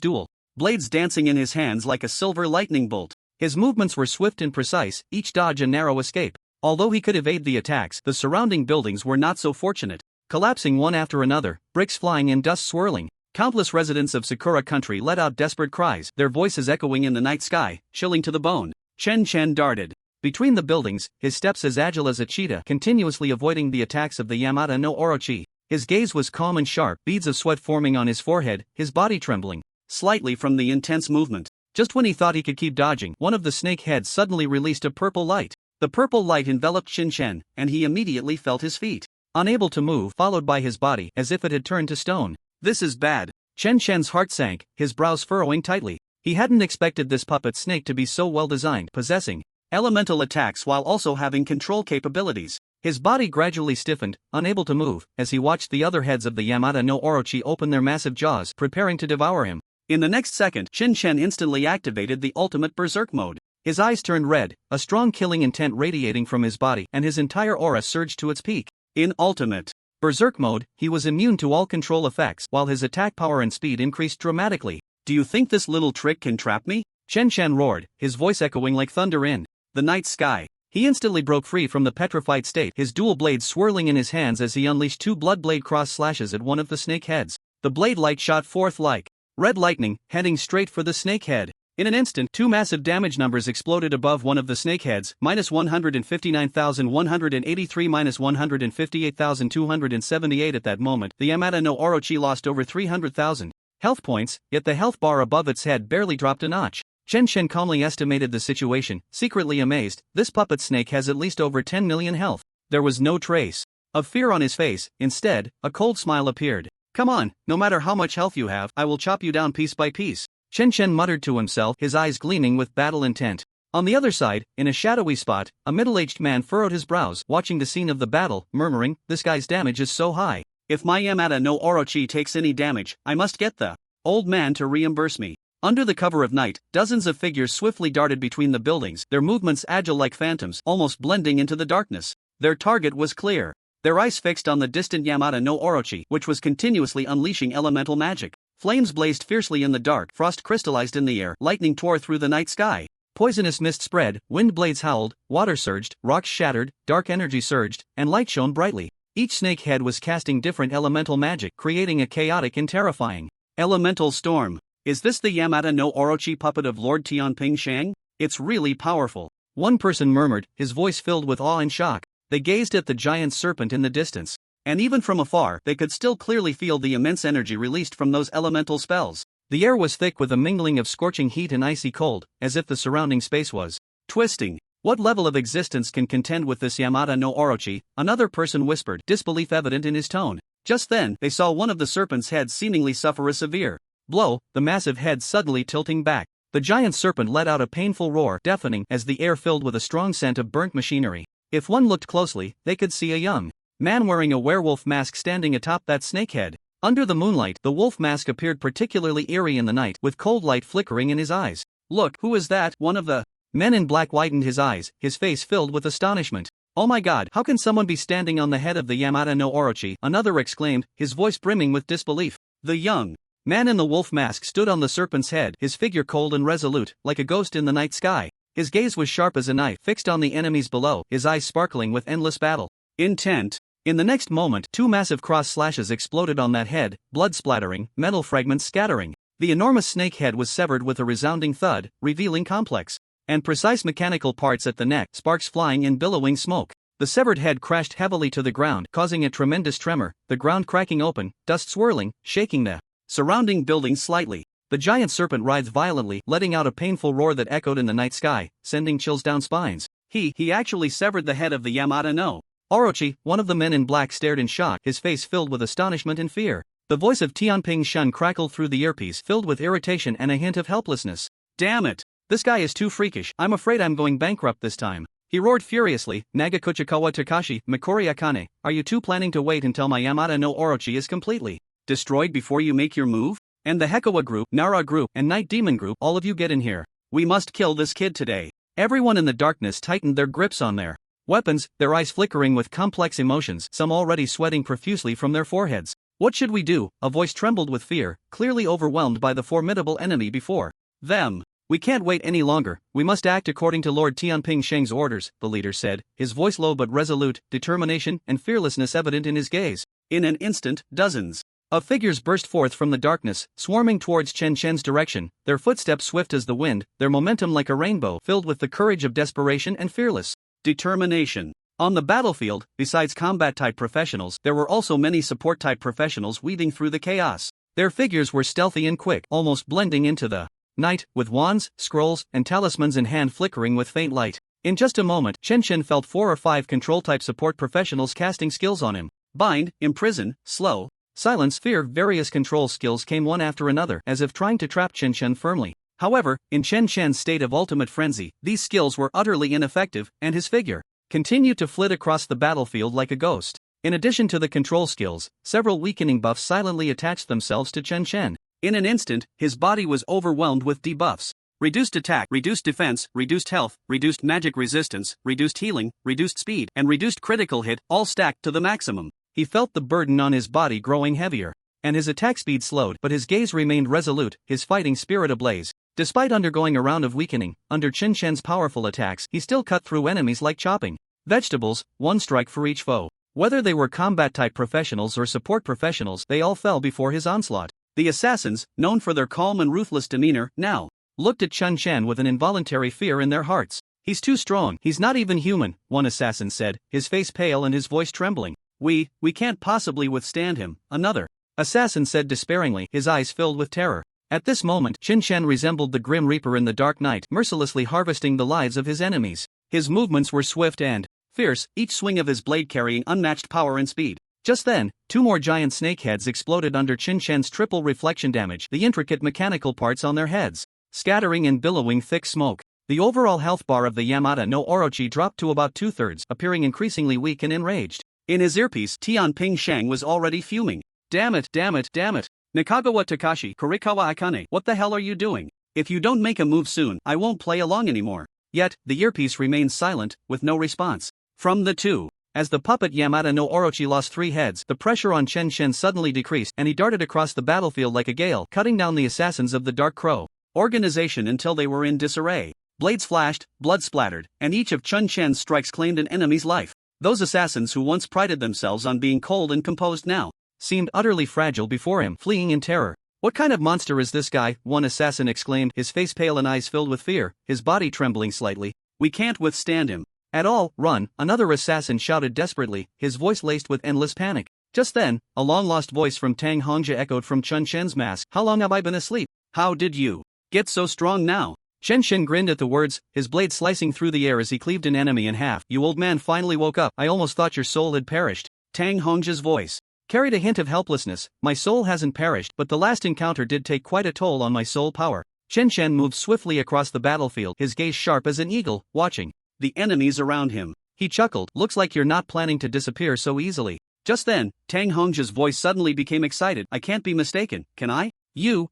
dual blades dancing in his hands like a silver lightning bolt. His movements were swift and precise, each dodge a narrow escape. Although he could evade the attacks, the surrounding buildings were not so fortunate, collapsing one after another, bricks flying and dust swirling. Countless residents of Sakura country let out desperate cries, their voices echoing in the night sky, chilling to the bone. Chen Chen darted between the buildings, his steps as agile as a cheetah, continuously avoiding the attacks of the Yamata no Orochi. His gaze was calm and sharp, beads of sweat forming on his forehead, his body trembling slightly from the intense movement. Just when he thought he could keep dodging, one of the snake heads suddenly released a purple light. The purple light enveloped Chen Chen, and he immediately felt his feet unable to move, followed by his body, as if it had turned to stone. This is bad. Chen Chen's heart sank, his brows furrowing tightly. He hadn't expected this puppet snake to be so well designed, possessing elemental attacks while also having control capabilities. His body gradually stiffened, unable to move, as he watched the other heads of the Yamata no Orochi open their massive jaws, preparing to devour him. In the next second, Chen Chen instantly activated the ultimate berserk mode. His eyes turned red, a strong killing intent radiating from his body, and his entire aura surged to its peak. In ultimate berserk mode, he was immune to all control effects, while his attack power and speed increased dramatically. Do you think this little trick can trap me? Chen Chen roared, his voice echoing like thunder in the night sky. He instantly broke free from the petrified state, his dual blade swirling in his hands as he unleashed two blood blade cross slashes at one of the snake heads. The blade light shot forth like red lightning, heading straight for the snake head. In an instant, two massive damage numbers exploded above one of the snake heads, -159,183 -158,278 at that moment. The Yamata no Orochi lost over 300,000 health points, yet the health bar above its head barely dropped a notch. Chen Chen calmly estimated the situation, secretly amazed. This puppet snake has at least over 10 million health. There was no trace of fear on his face, instead, a cold smile appeared. Come on, no matter how much health you have, I will chop you down piece by piece. Chen Chen muttered to himself, his eyes gleaming with battle intent. On the other side, in a shadowy spot, a middle-aged man furrowed his brows, watching the scene of the battle, murmuring, "This guy's damage is so high. If my Yamata no Orochi takes any damage, I must get the old man to reimburse me." Under the cover of night, dozens of figures swiftly darted between the buildings, their movements agile like phantoms, almost blending into the darkness. Their target was clear, their eyes fixed on the distant Yamata no Orochi, which was continuously unleashing elemental magic. Flames blazed fiercely in the dark, frost crystallized in the air, lightning tore through the night sky. Poisonous mist spread, wind blades howled, water surged, rocks shattered, dark energy surged, and light shone brightly. Each snake head was casting different elemental magic, creating a chaotic and terrifying elemental storm. Is this the Yamata no Orochi puppet of Lord Tianping Shang? It's really powerful. One person murmured, his voice filled with awe and shock. They gazed at the giant serpent in the distance, and even from afar, they could still clearly feel the immense energy released from those elemental spells. The air was thick with a mingling of scorching heat and icy cold, as if the surrounding space was twisting. What level of existence can contend with this Yamata no Orochi? Another person whispered, disbelief evident in his tone. Just then, they saw one of the serpent's heads seemingly suffer a severe blow, the massive head suddenly tilting back. The giant serpent let out a painful roar, deafening, as the air filled with a strong scent of burnt machinery. If one looked closely, they could see a young man wearing a werewolf mask standing atop that snake head. Under the moonlight, the wolf mask appeared particularly eerie in the night, with cold light flickering in his eyes. "Look, who is that?" One of the men in black widened his eyes, his face filled with astonishment. "Oh my god, how can someone be standing on the head of the Yamata no Orochi?" another exclaimed, his voice brimming with disbelief. The young man in the wolf mask stood on the serpent's head, his figure cold and resolute, like a ghost in the night sky. His gaze was sharp as a knife, fixed on the enemies below, his eyes sparkling with endless battle intent. In the next moment, two massive cross slashes exploded on that head, blood splattering, metal fragments scattering. The enormous snake head was severed with a resounding thud, revealing complex and precise mechanical parts at the neck, sparks flying and billowing smoke. The severed head crashed heavily to the ground, causing a tremendous tremor, the ground cracking open, dust swirling, shaking the surrounding buildings slightly. The giant serpent writhed violently, letting out a painful roar that echoed in the night sky, sending chills down spines. He actually severed the head of the Yamata no Orochi. One of the men in black stared in shock, his face filled with astonishment and fear. The voice of Tianping Shun crackled through the earpiece, filled with irritation and a hint of helplessness. "Damn it! This guy is too freakish. I'm afraid I'm going bankrupt this time." He roared furiously. "Nagakuchikawa Takashi, Mikori Akane, are you two planning to wait until my Yamata no Orochi is completely destroyed before you make your move? And the Hekawa group, Nara group, and Night Demon group, all of you get in here. We must kill this kid today." Everyone in the darkness tightened their grips on their weapons, their eyes flickering with complex emotions, some already sweating profusely from their foreheads. What should we do? A voice trembled with fear, clearly overwhelmed by the formidable enemy before them. We can't wait any longer, we must act according to Lord Tianping Sheng's orders, the leader said, his voice low but resolute, determination and fearlessness evident in his gaze. In an instant, dozens of figures burst forth from the darkness, swarming towards Chen Chen's direction, their footsteps swift as the wind, their momentum like a rainbow, filled with the courage of desperation and fearless determination. On the battlefield, besides combat-type professionals, there were also many support-type professionals weaving through the chaos. Their figures were stealthy and quick, almost blending into the night, with wands, scrolls, and talismans in hand flickering with faint light. In just a moment, Chen Chen felt 4 or 5 control-type support professionals casting skills on him. Bind, imprison, slow, silence, fear. Various control skills came one after another, as if trying to trap Chen Chen firmly. However, in Chen Chen's state of ultimate frenzy, these skills were utterly ineffective, and his figure continued to flit across the battlefield like a ghost. In addition to the control skills, several weakening buffs silently attached themselves to Chen Chen. In an instant, his body was overwhelmed with debuffs. Reduced attack, reduced defense, reduced health, reduced magic resistance, reduced healing, reduced speed, and reduced critical hit, all stacked to the maximum. He felt the burden on his body growing heavier, and his attack speed slowed, but his gaze remained resolute, his fighting spirit ablaze. Despite undergoing a round of weakening, under Chen Chen's powerful attacks, he still cut through enemies like chopping vegetables, one strike for each foe. Whether they were combat-type professionals or support professionals, they all fell before his onslaught. The assassins, known for their calm and ruthless demeanor, now looked at Chen Chen with an involuntary fear in their hearts. He's too strong, he's not even human, one assassin said, his face pale and his voice trembling. We can't possibly withstand him, another assassin said despairingly, his eyes filled with terror. At this moment, Chen Chen resembled the Grim Reaper in the dark night, mercilessly harvesting the lives of his enemies. His movements were swift and fierce, each swing of his blade carrying unmatched power and speed. Just then, 2 more giant snakeheads exploded under Chen Chen's triple reflection damage, the intricate mechanical parts on their heads scattering and billowing thick smoke. The overall health bar of the Yamata no Orochi dropped to about 2/3, appearing increasingly weak and enraged. In his earpiece, Tianping Sheng was already fuming. Damn it, damn it, damn it. Nakagawa Takashi, Kurikawa Akane, what the hell are you doing? If you don't make a move soon, I won't play along anymore. Yet, the earpiece remained silent, with no response from the two. As the puppet Yamata no Orochi lost 3 heads, the pressure on Chen Chen suddenly decreased, and he darted across the battlefield like a gale, cutting down the assassins of the Dark Crow organization until they were in disarray. Blades flashed, blood splattered, and each of Chen Chen's strikes claimed an enemy's life. Those assassins who once prided themselves on being cold and composed now seemed utterly fragile before him, fleeing in terror. What kind of monster is this guy? One assassin exclaimed, his face pale and eyes filled with fear, his body trembling slightly. We can't withstand him at all, run, another assassin shouted desperately, his voice laced with endless panic. Just then, a long-lost voice from Tang Hongzhi echoed from Chen Chen's mask. How long have I been asleep? How did you get so strong now? Chen Chen grinned at the words, his blade slicing through the air as he cleaved an enemy in half. You old man finally woke up. I almost thought your soul had perished. Tang Hongzhi's voice carried a hint of helplessness. My soul hasn't perished, but the last encounter did take quite a toll on my soul power. Chen Chen moved swiftly across the battlefield, his gaze sharp as an eagle, watching the enemies around him. He chuckled, looks like you're not planning to disappear so easily. Just then, Tang Hongzhi's voice suddenly became excited. I can't be mistaken, can I? You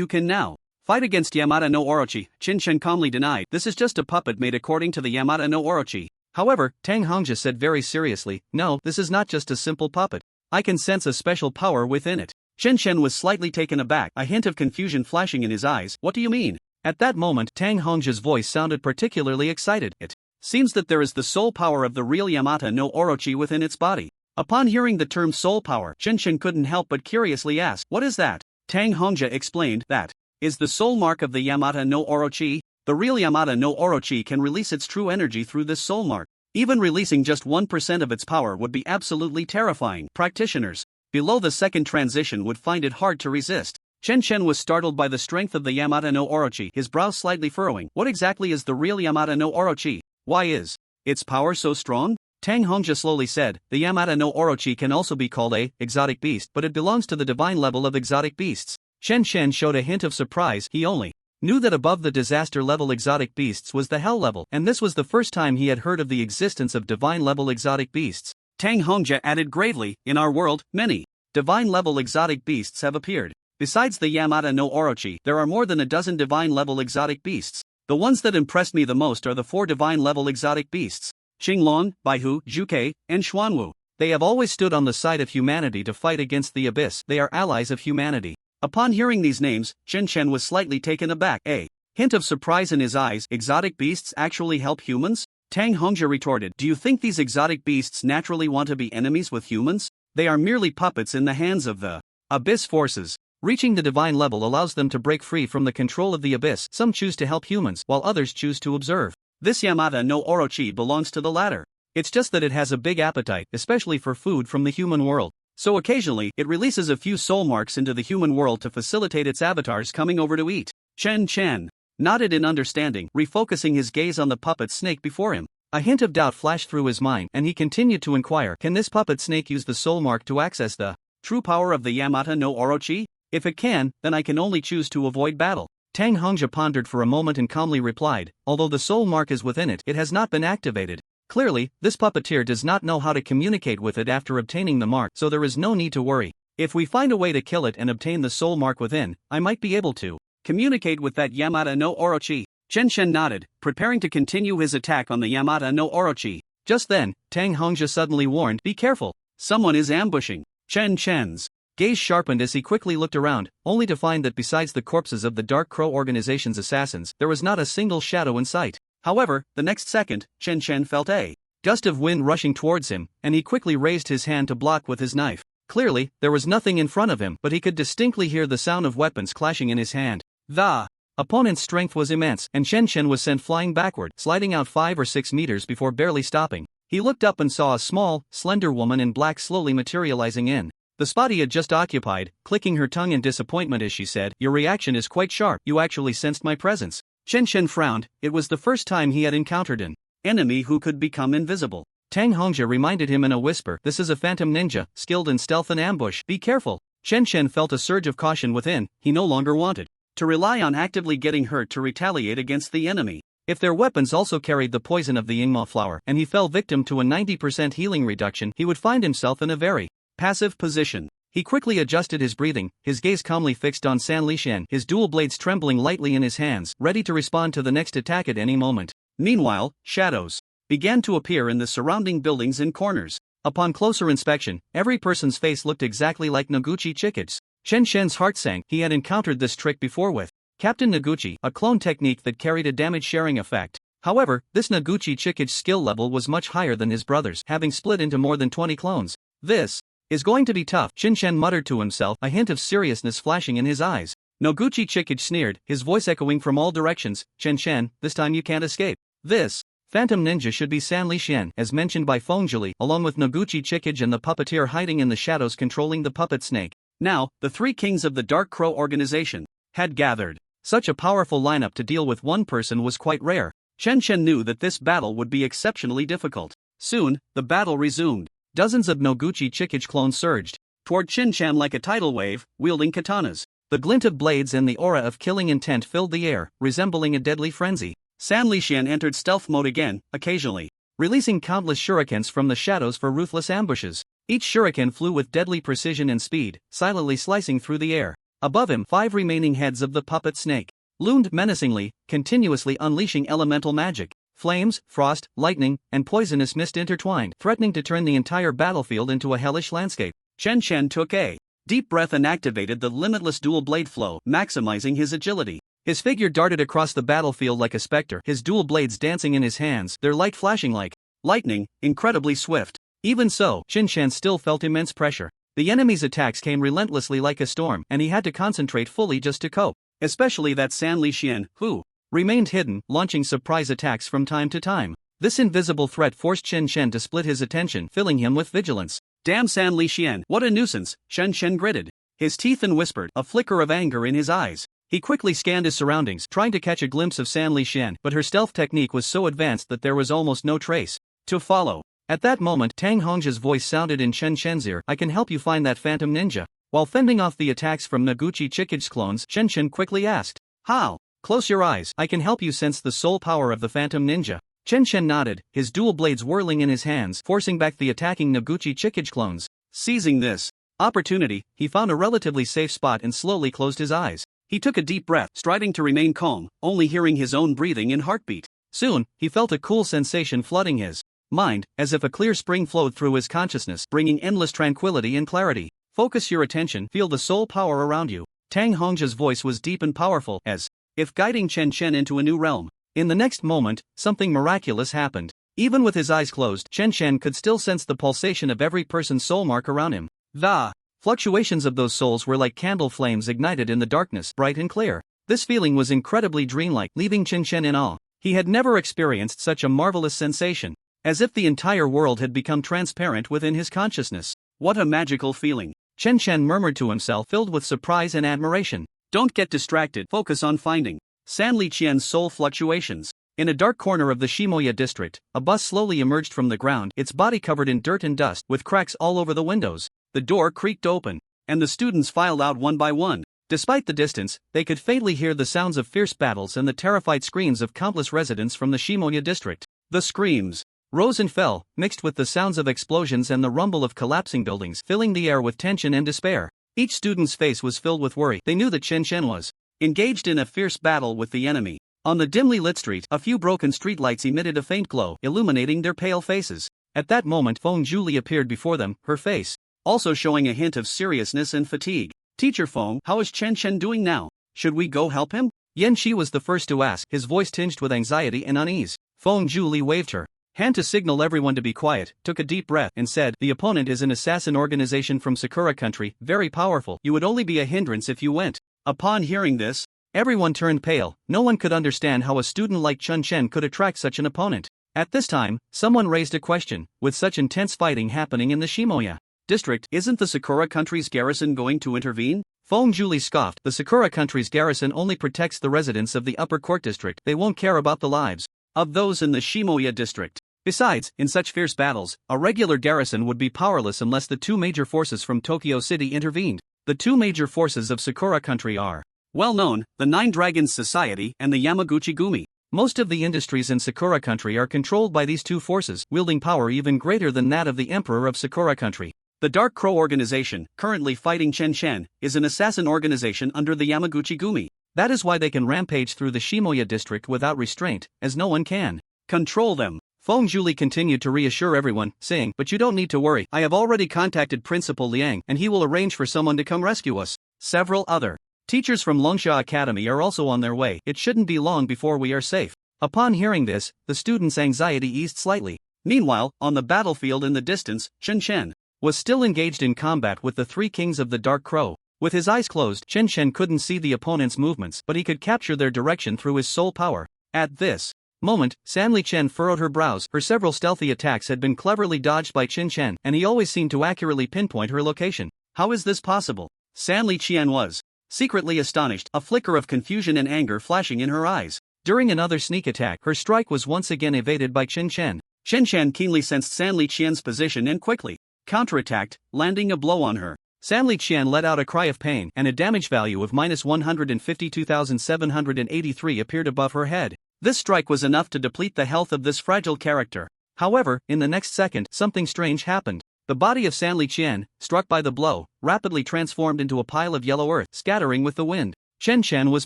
can now fight against Yamata no Orochi. Chen Chen calmly denied, this is just a puppet made according to the Yamata no Orochi. However, Tang Hongzhi said very seriously, no, this is not just a simple puppet. I can sense a special power within it. Chen Chen was slightly taken aback, a hint of confusion flashing in his eyes. What do you mean? At that moment, Tang Hongzhi's voice sounded particularly excited. It seems that there is the soul power of the real Yamata no Orochi within its body. Upon hearing the term soul power, Chen Chen couldn't help but curiously ask, what is that? Tang Hongzhi explained, that is the soul mark of the Yamata no Orochi. The real Yamata no Orochi can release its true energy through this soul mark. Even releasing just 1% of its power would be absolutely terrifying. Practitioners below the second transition would find it hard to resist. Chen Chen was startled by the strength of the Yamata no Orochi, his brows slightly furrowing. What exactly is the real Yamata no Orochi? Why is its power so strong? Tang Hongzhi slowly said, the Yamata no Orochi can also be called a exotic beast, but it belongs to the divine level of exotic beasts. Chen Chen showed a hint of surprise. He only knew that above the disaster level exotic beasts was the hell level, and this was the first time he had heard of the existence of divine level exotic beasts. Tang Hongzhi added gravely, in our world, many divine level exotic beasts have appeared. Besides the Yamata no Orochi, there are more than a dozen divine level exotic beasts. The ones that impressed me the most are the 4 divine level exotic beasts: Qinglong, Baihu, Zhuke, and Xuanwu. They have always stood on the side of humanity to fight against the abyss. They are allies of humanity. Upon hearing these names, Chen Chen was slightly taken aback. A hint of surprise in his eyes. Exotic beasts actually help humans? Tang Hongzhi retorted. Do you think these exotic beasts naturally want to be enemies with humans? They are merely puppets in the hands of the abyss forces. Reaching the divine level allows them to break free from the control of the abyss. Some choose to help humans, while others choose to observe. This Yamata no Orochi belongs to the latter. It's just that it has a big appetite, especially for food from the human world. So occasionally, it releases a few soul marks into the human world to facilitate its avatars coming over to eat. Chen Chen nodded in understanding, refocusing his gaze on the puppet snake before him. A hint of doubt flashed through his mind, and he continued to inquire, can this puppet snake use the soul mark to access the true power of the Yamata no Orochi? If it can, then I can only choose to avoid battle. Tang Hongzhi pondered for a moment and calmly replied, although the soul mark is within it, it has not been activated. Clearly, this puppeteer does not know how to communicate with it after obtaining the mark, so there is no need to worry. If we find a way to kill it and obtain the soul mark within, I might be able to communicate with that Yamata no Orochi. Chen Chen nodded, preparing to continue his attack on the Yamata no Orochi. Just then, Tang Hongzhi suddenly warned, be careful, someone is ambushing. Chen Chen's gaze sharpened as he quickly looked around, only to find that besides the corpses of the Dark Crow organization's assassins, there was not a single shadow in sight. However, the next second, Chen Chen felt a gust of wind rushing towards him, and he quickly raised his hand to block with his knife. Clearly, there was nothing in front of him, but he could distinctly hear the sound of weapons clashing in his hand. The opponent's strength was immense, and Chen Chen was sent flying backward, sliding out 5 or 6 meters before barely stopping. He looked up and saw a small, slender woman in black slowly materializing in the spot he had just occupied, clicking her tongue in disappointment as she said, your reaction is quite sharp, you actually sensed my presence. Chen Chen frowned, it was the first time he had encountered an enemy who could become invisible. Tang Hongzhi reminded him in a whisper, this is a phantom ninja, skilled in stealth and ambush, be careful. Chen Chen felt a surge of caution within, he no longer wanted to rely on actively getting hurt to retaliate against the enemy. If their weapons also carried the poison of the Yingma flower and he fell victim to a 90% healing reduction, he would find himself in a very passive position. He quickly adjusted his breathing, his gaze calmly fixed on San Lishan, his dual blades trembling lightly in his hands, ready to respond to the next attack at any moment. Meanwhile, shadows began to appear in the surrounding buildings and corners. Upon closer inspection, every person's face looked exactly like Noguchi Chikich's. Chen Shen's heart sank, he had encountered this trick before with Captain Noguchi, a clone technique that carried a damage-sharing effect. However, this Noguchi Chikich's skill level was much higher than his brother's, having split into more than 20 clones. This is going to be tough, Chen Chen muttered to himself, a hint of seriousness flashing in his eyes. Noguchi Chikich sneered, his voice echoing from all directions, Chen Chen, this time you can't escape. This phantom ninja should be San Lishan, as mentioned by Fengzhili, along with Noguchi Chikich and the puppeteer hiding in the shadows controlling the puppet snake. Now, the 3 kings of the Dark Crow organization had gathered. Such a powerful lineup to deal with one person was quite rare. Chen Chen knew that this battle would be exceptionally difficult. Soon, the battle resumed. Dozens of Noguchi Chikich clones surged toward Chen Chen like a tidal wave, wielding katanas. The glint of blades and the aura of killing intent filled the air, resembling a deadly frenzy. San Lishan entered stealth mode again, occasionally releasing countless shurikens from the shadows for ruthless ambushes. Each shuriken flew with deadly precision and speed, silently slicing through the air. Above him, 5 remaining heads of the puppet snake loomed menacingly, continuously unleashing elemental magic. Flames, frost, lightning, and poisonous mist intertwined, threatening to turn the entire battlefield into a hellish landscape. Chen Chen took a deep breath and activated the limitless dual blade flow, maximizing his agility. His figure darted across the battlefield like a specter, his dual blades dancing in his hands, their light flashing like lightning, incredibly swift. Even so, Chen Chen still felt immense pressure. The enemy's attacks came relentlessly like a storm, and he had to concentrate fully just to cope. Especially that San Lishan, who remained hidden, launching surprise attacks from time to time. This invisible threat forced Chen Chen to split his attention, filling him with vigilance. Damn San Lishan, what a nuisance, Chen Chen gritted his teeth and whispered, a flicker of anger in his eyes. He quickly scanned his surroundings, trying to catch a glimpse of San Lishan, but her stealth technique was so advanced that there was almost no trace to follow. At that moment, Tang Hongzhi's voice sounded in Chen Chen's ear, I can help you find that phantom ninja. While fending off the attacks from Noguchi Chikich's clones, Chen Chen quickly asked, how? Close your eyes, I can help you sense the soul power of the phantom ninja. Chen Chen nodded, his dual blades whirling in his hands, forcing back the attacking Noguchi Chikich clones. Seizing this opportunity, he found a relatively safe spot and slowly closed his eyes. He took a deep breath, striving to remain calm, only hearing his own breathing and heartbeat. Soon, he felt a cool sensation flooding his mind, as if a clear spring flowed through his consciousness, bringing endless tranquility and clarity. Focus your attention, feel the soul power around you. Tang Hongjia's voice was deep and powerful, as if guiding Chen Chen into a new realm. In the next moment, something miraculous happened. Even with his eyes closed, Chen Chen could still sense the pulsation of every person's soul mark around him. The fluctuations of those souls were like candle flames ignited in the darkness, bright and clear. This feeling was incredibly dreamlike, leaving Chen Chen in awe. He had never experienced such a marvelous sensation. As if the entire world had become transparent within his consciousness. What a magical feeling. Chen Chen murmured to himself, filled with surprise and admiration. Don't get distracted, focus on finding Sanli Qian's soul fluctuations. In a dark corner of the Shimoya district, a bus slowly emerged from the ground, its body covered in dirt and dust, with cracks all over the windows. The door creaked open, and the students filed out one by one. Despite the distance, they could faintly hear the sounds of fierce battles and the terrified screams of countless residents from the Shimoya district. The screams rose and fell, mixed with the sounds of explosions and the rumble of collapsing buildings, filling the air with tension and despair. Each student's face was filled with worry. They knew that Chen Chen was engaged in a fierce battle with the enemy. On the dimly lit street, a few broken streetlights emitted a faint glow, illuminating their pale faces. At that moment, Feng Zhuli appeared before them, her face also showing a hint of seriousness and fatigue. Teacher Feng, how is Chen Chen doing now? Should we go help him? Yan Shi was the first to ask, his voice tinged with anxiety and unease. Feng Zhuli waved her hand to signal everyone to be quiet, took a deep breath, and said, the opponent is an assassin organization from Sakura country, very powerful. You would only be a hindrance if you went. Upon hearing this, everyone turned pale. No one could understand how a student like Chen Chen could attract such an opponent. At this time, someone raised a question. With such intense fighting happening in the Shimoya district, isn't the Sakura country's garrison going to intervene? Feng Zhuli scoffed. The Sakura country's garrison only protects the residents of the upper court district. They won't care about the lives of those in the Shimoya district. Besides, in such fierce battles, a regular garrison would be powerless unless the two major forces from Tokyo City intervened. The two major forces of Sakura country are well known, the Nine Dragons Society and the Yamaguchi Gumi. Most of the industries in Sakura country are controlled by these two forces, wielding power even greater than that of the emperor of Sakura country. The Dark Crow organization, currently fighting Chen Chen, is an assassin organization under the Yamaguchi Gumi. That is why they can rampage through the Shimoya district without restraint, as no one can control them. Feng Zhuli continued to reassure everyone, saying, but you don't need to worry. I have already contacted Principal Liang and he will arrange for someone to come rescue us. Several other teachers from Longsha Academy are also on their way. It shouldn't be long before we are safe. Upon hearing this, the students' anxiety eased slightly. Meanwhile, on the battlefield in the distance, Chen Chen was still engaged in combat with the three kings of the Dark Crow. With his eyes closed, Chen Chen couldn't see the opponent's movements, but he could capture their direction through his soul power. At this moment, Sanli Chen furrowed her brows. Her several stealthy attacks had been cleverly dodged by Chen Chen, and he always seemed to accurately pinpoint her location. How is this possible? Sanli Chen was secretly astonished, a flicker of confusion and anger flashing in her eyes. During another sneak attack, her strike was once again evaded by Chen Chen. Chen Chen keenly sensed Sanli Qian's position and quickly counterattacked, landing a blow on her. Sanli Qian let out a cry of pain, and a damage value of -152,783 appeared above her head. This strike was enough to deplete the health of this fragile character. However, in the next second, something strange happened. The body of Sanli Qian, struck by the blow, rapidly transformed into a pile of yellow earth, scattering with the wind. Chen Chen was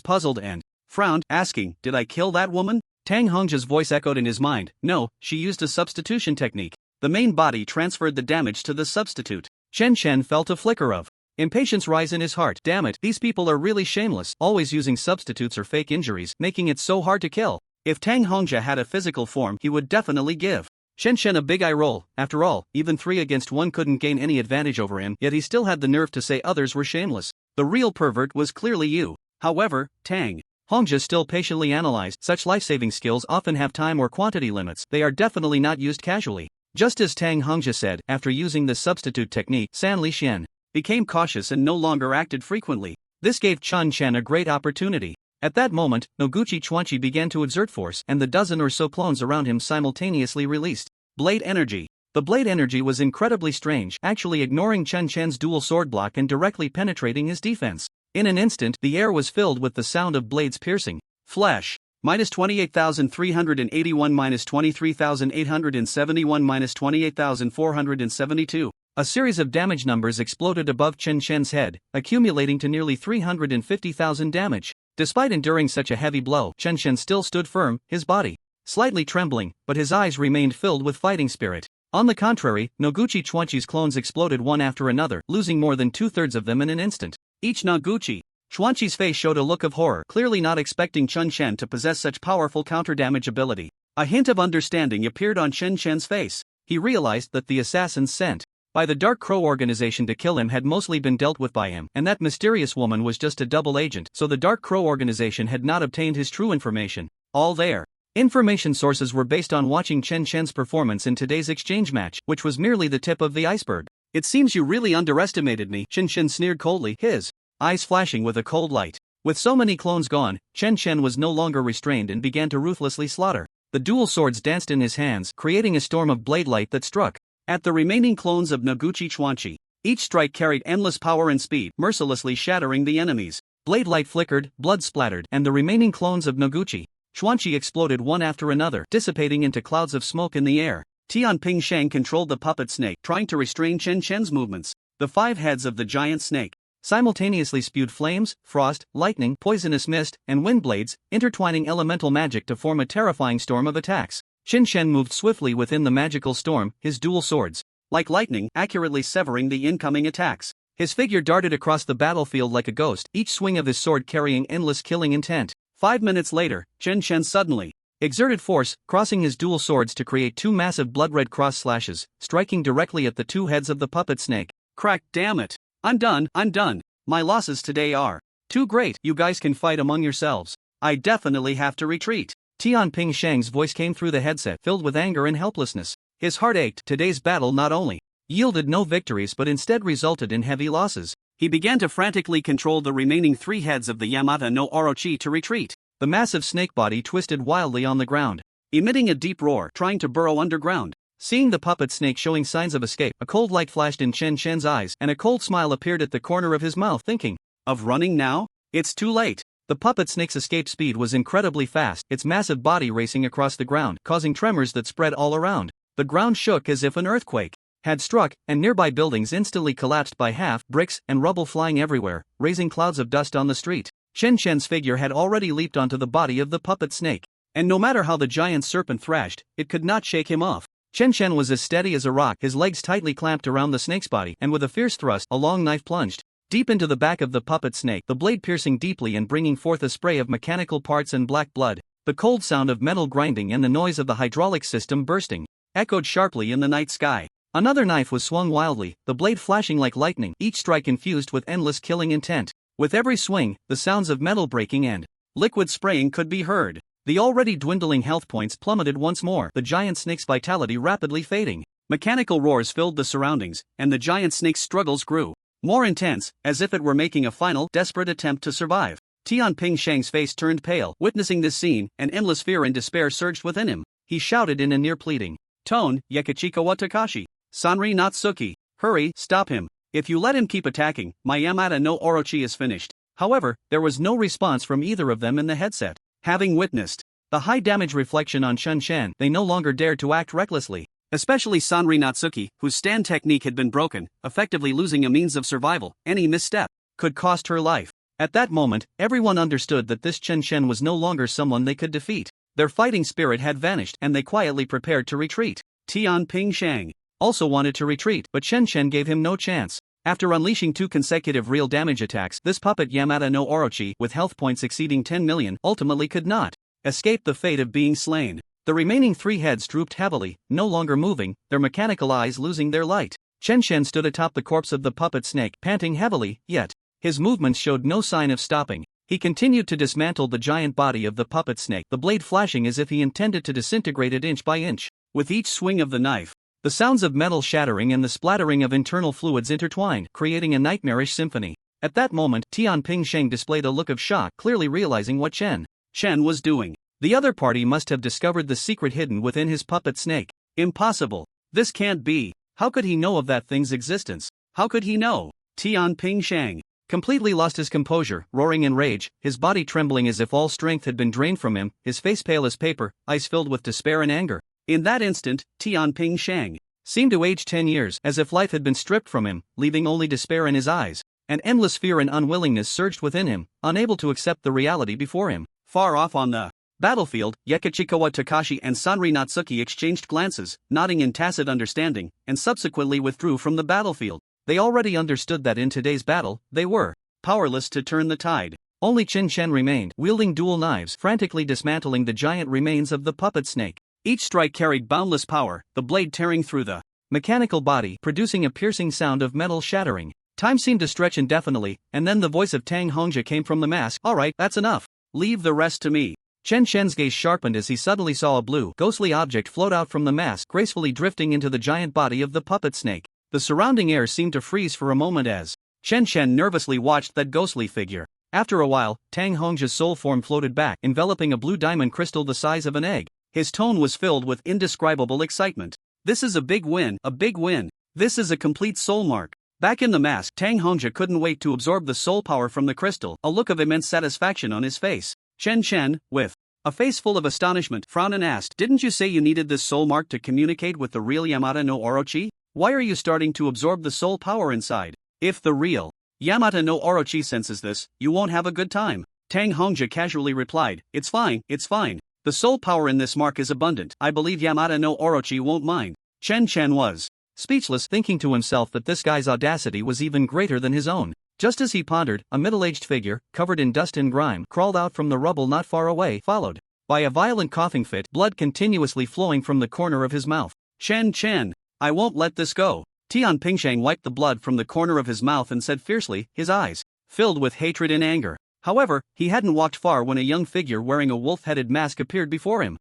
puzzled and frowned, asking, did I kill that woman? Tang Hongjia's voice echoed in his mind. No, she used a substitution technique. The main body transferred the damage to the substitute. Chen Chen felt a flicker of impatience rise in his heart. Damn it, these people are really shameless, always using substitutes or fake injuries, making it so hard to kill. If Tang Hongjia had a physical form, he would definitely give Chen Chen a big eye roll. After all, even 3 against 1 couldn't gain any advantage over him, yet he still had the nerve to say others were shameless. The real pervert was clearly you. However, Tang Hongjia still patiently analyzed. Such life-saving skills often have time or quantity limits. They are definitely not used casually. Just as Tang Hongjia said, after using this substitute technique, Sanli Qian became cautious and no longer acted frequently. This gave Chen Chen a great opportunity. At that moment, Noguchi Chuanchi began to exert force, and the dozen or so clones around him simultaneously released blade energy. The blade energy was incredibly strange, actually ignoring Chen Chen's dual sword block and directly penetrating his defense. In an instant, the air was filled with the sound of blades piercing flesh. -28,381 -23,871 -28,472. A series of damage numbers exploded above Chen Chen's head, accumulating to nearly 350,000 damage. Despite enduring such a heavy blow, Chen Chen still stood firm, his body slightly trembling, but his eyes remained filled with fighting spirit. On the contrary, Noguchi Chuanchi's clones exploded one after another, losing more than 2/3 of them in an instant. Each Noguchi Chuanchi's face showed a look of horror, clearly not expecting Chen Shen to possess such powerful counter-damage ability. A hint of understanding appeared on Chen Shen's face. He realized that the assassins sent by the Dark Crow organization to kill him had mostly been dealt with by him, and that mysterious woman was just a double agent, so the Dark Crow organization had not obtained his true information. All their information sources were based on watching Chen Shen's performance in today's exchange match, which was merely the tip of the iceberg. It seems you really underestimated me, Chen Shen sneered coldly, his eyes flashing with a cold light. With so many clones gone, Chen Shen was no longer restrained and began to ruthlessly slaughter. The dual swords danced in his hands, creating a storm of blade light that struck at the remaining clones of Noguchi Chuanchi. Each strike carried endless power and speed, mercilessly shattering the enemies. Blade light flickered, blood splattered, and the remaining clones of Noguchi Chuanchi exploded one after another, dissipating into clouds of smoke in the air. Tianping Shang controlled the puppet snake, trying to restrain Chen Shen's movements. The 5 heads of the giant snake simultaneously spewed flames, frost, lightning, poisonous mist, and wind blades, intertwining elemental magic to form a terrifying storm of attacks. Chen Shen moved swiftly within the magical storm, his dual swords, like lightning, accurately severing the incoming attacks. His figure darted across the battlefield like a ghost, each swing of his sword carrying endless killing intent. 5 minutes later, Chen Shen suddenly exerted force, crossing his dual swords to create 2 massive blood-red cross slashes, striking directly at the 2 heads of the puppet snake. Crack, damn it. I'm done. My losses today are too great. You guys can fight among yourselves. I definitely have to retreat. Tianping Shang's voice came through the headset, filled with anger and helplessness. His heart ached. Today's battle not only yielded no victories but instead resulted in heavy losses. He began to frantically control the remaining 3 heads of the Yamata no Orochi to retreat. The massive snake body twisted wildly on the ground, emitting a deep roar, trying to burrow underground. Seeing the puppet snake showing signs of escape, a cold light flashed in Chen Shen's eyes and a cold smile appeared at the corner of his mouth. Thinking of running now? It's too late. The puppet snake's escape speed was incredibly fast, its massive body racing across the ground, causing tremors that spread all around. The ground shook as if an earthquake had struck, and nearby buildings instantly collapsed by half, bricks and rubble flying everywhere, raising clouds of dust on the street. Chen Shen's figure had already leaped onto the body of the puppet snake, and no matter how the giant serpent thrashed, it could not shake him off. Chen Shen was as steady as a rock, his legs tightly clamped around the snake's body, and with a fierce thrust, a long knife plunged deep into the back of the puppet snake, the blade piercing deeply and bringing forth a spray of mechanical parts and black blood. The cold sound of metal grinding and the noise of the hydraulic system bursting echoed sharply in the night sky. Another knife was swung wildly, the blade flashing like lightning, each strike infused with endless killing intent. With every swing, the sounds of metal breaking and liquid spraying could be heard. The already dwindling health points plummeted once more, the giant snake's vitality rapidly fading. Mechanical roars filled the surroundings, and the giant snake's struggles grew more intense, as if it were making a final, desperate attempt to survive. Tianping Shang's face turned pale. Witnessing this scene, an endless fear and despair surged within him. He shouted in a near-pleading tone, "Yakichika wa Takashi. Sanri Natsuki. Hurry, stop him. If you let him keep attacking, my Yamata no Orochi is finished." However, there was no response from either of them in the headset. Having witnessed the high-damage reflection on Chen Shen, they no longer dared to act recklessly. Especially Sanri Natsuki, whose stand technique had been broken, effectively losing a means of survival. Any misstep could cost her life. At that moment, everyone understood that this Chen Shen was no longer someone they could defeat. Their fighting spirit had vanished, and they quietly prepared to retreat. Tianping Shang also wanted to retreat, but Chen Shen gave him no chance. After unleashing 2 consecutive real damage attacks, this puppet Yamata no Orochi, with health points exceeding 10 million, ultimately could not escape the fate of being slain. The remaining 3 heads drooped heavily, no longer moving, their mechanical eyes losing their light. Chen Shen stood atop the corpse of the puppet snake, panting heavily, yet his movements showed no sign of stopping. He continued to dismantle the giant body of the puppet snake, the blade flashing as if he intended to disintegrate it inch by inch. With each swing of the knife, the sounds of metal shattering and the splattering of internal fluids intertwined, creating a nightmarish symphony. At that moment, Tianping Shang displayed a look of shock, clearly realizing what Chen was doing. The other party must have discovered the secret hidden within his puppet snake. Impossible. This can't be. How could he know of that thing's existence? How could he know? Tianping Shang completely lost his composure, roaring in rage, his body trembling as if all strength had been drained from him, his face pale as paper, eyes filled with despair and anger. In that instant, Tianping Shang seemed to age 10 years, as if life had been stripped from him, leaving only despair in his eyes. An endless fear and unwillingness surged within him, unable to accept the reality before him. Far off on the Battlefield, Yakichikawa Takashi and Sanri Natsuki exchanged glances, nodding in tacit understanding, and subsequently withdrew from the battlefield. They already understood that in today's battle, they were powerless to turn the tide. Only Qin Shen remained, wielding dual knives, frantically dismantling the giant remains of the puppet snake. Each strike carried boundless power, the blade tearing through the mechanical body, producing a piercing sound of metal shattering. Time seemed to stretch indefinitely, and then the voice of Tang Hongzhi came from the mask. "Alright, that's enough. Leave the rest to me." Chen Shen's gaze sharpened as he suddenly saw a blue, ghostly object float out from the mask, gracefully drifting into the giant body of the puppet snake. The surrounding air seemed to freeze for a moment as Chen Shen nervously watched that ghostly figure. After a while, Tang Hongzhi's soul form floated back, enveloping a blue diamond crystal the size of an egg. His tone was filled with indescribable excitement. "This is a big win, a big win. This is a complete soul mark." Back in the mask, Tang Hongzhi couldn't wait to absorb the soul power from the crystal, a look of immense satisfaction on his face. Chen Shen, with a face full of astonishment, frowned and asked, "Didn't you say you needed this soul mark to communicate with the real Yamata no Orochi? Why are you starting to absorb the soul power inside? If the real Yamata no Orochi senses this, you won't have a good time." Tang Hongzhi casually replied, "It's fine, it's fine. The soul power in this mark is abundant. I believe Yamata no Orochi won't mind." Chen Shen was speechless, thinking to himself that this guy's audacity was even greater than his own. Just as he pondered, a middle-aged figure, covered in dust and grime, crawled out from the rubble not far away, followed by a violent coughing fit, blood continuously flowing from the corner of his mouth. "Chen Chen, I won't let this go." Tian Pingsheng wiped the blood from the corner of his mouth and said fiercely, his eyes filled with hatred and anger. However, he hadn't walked far when a young figure wearing a wolf-headed mask appeared before him.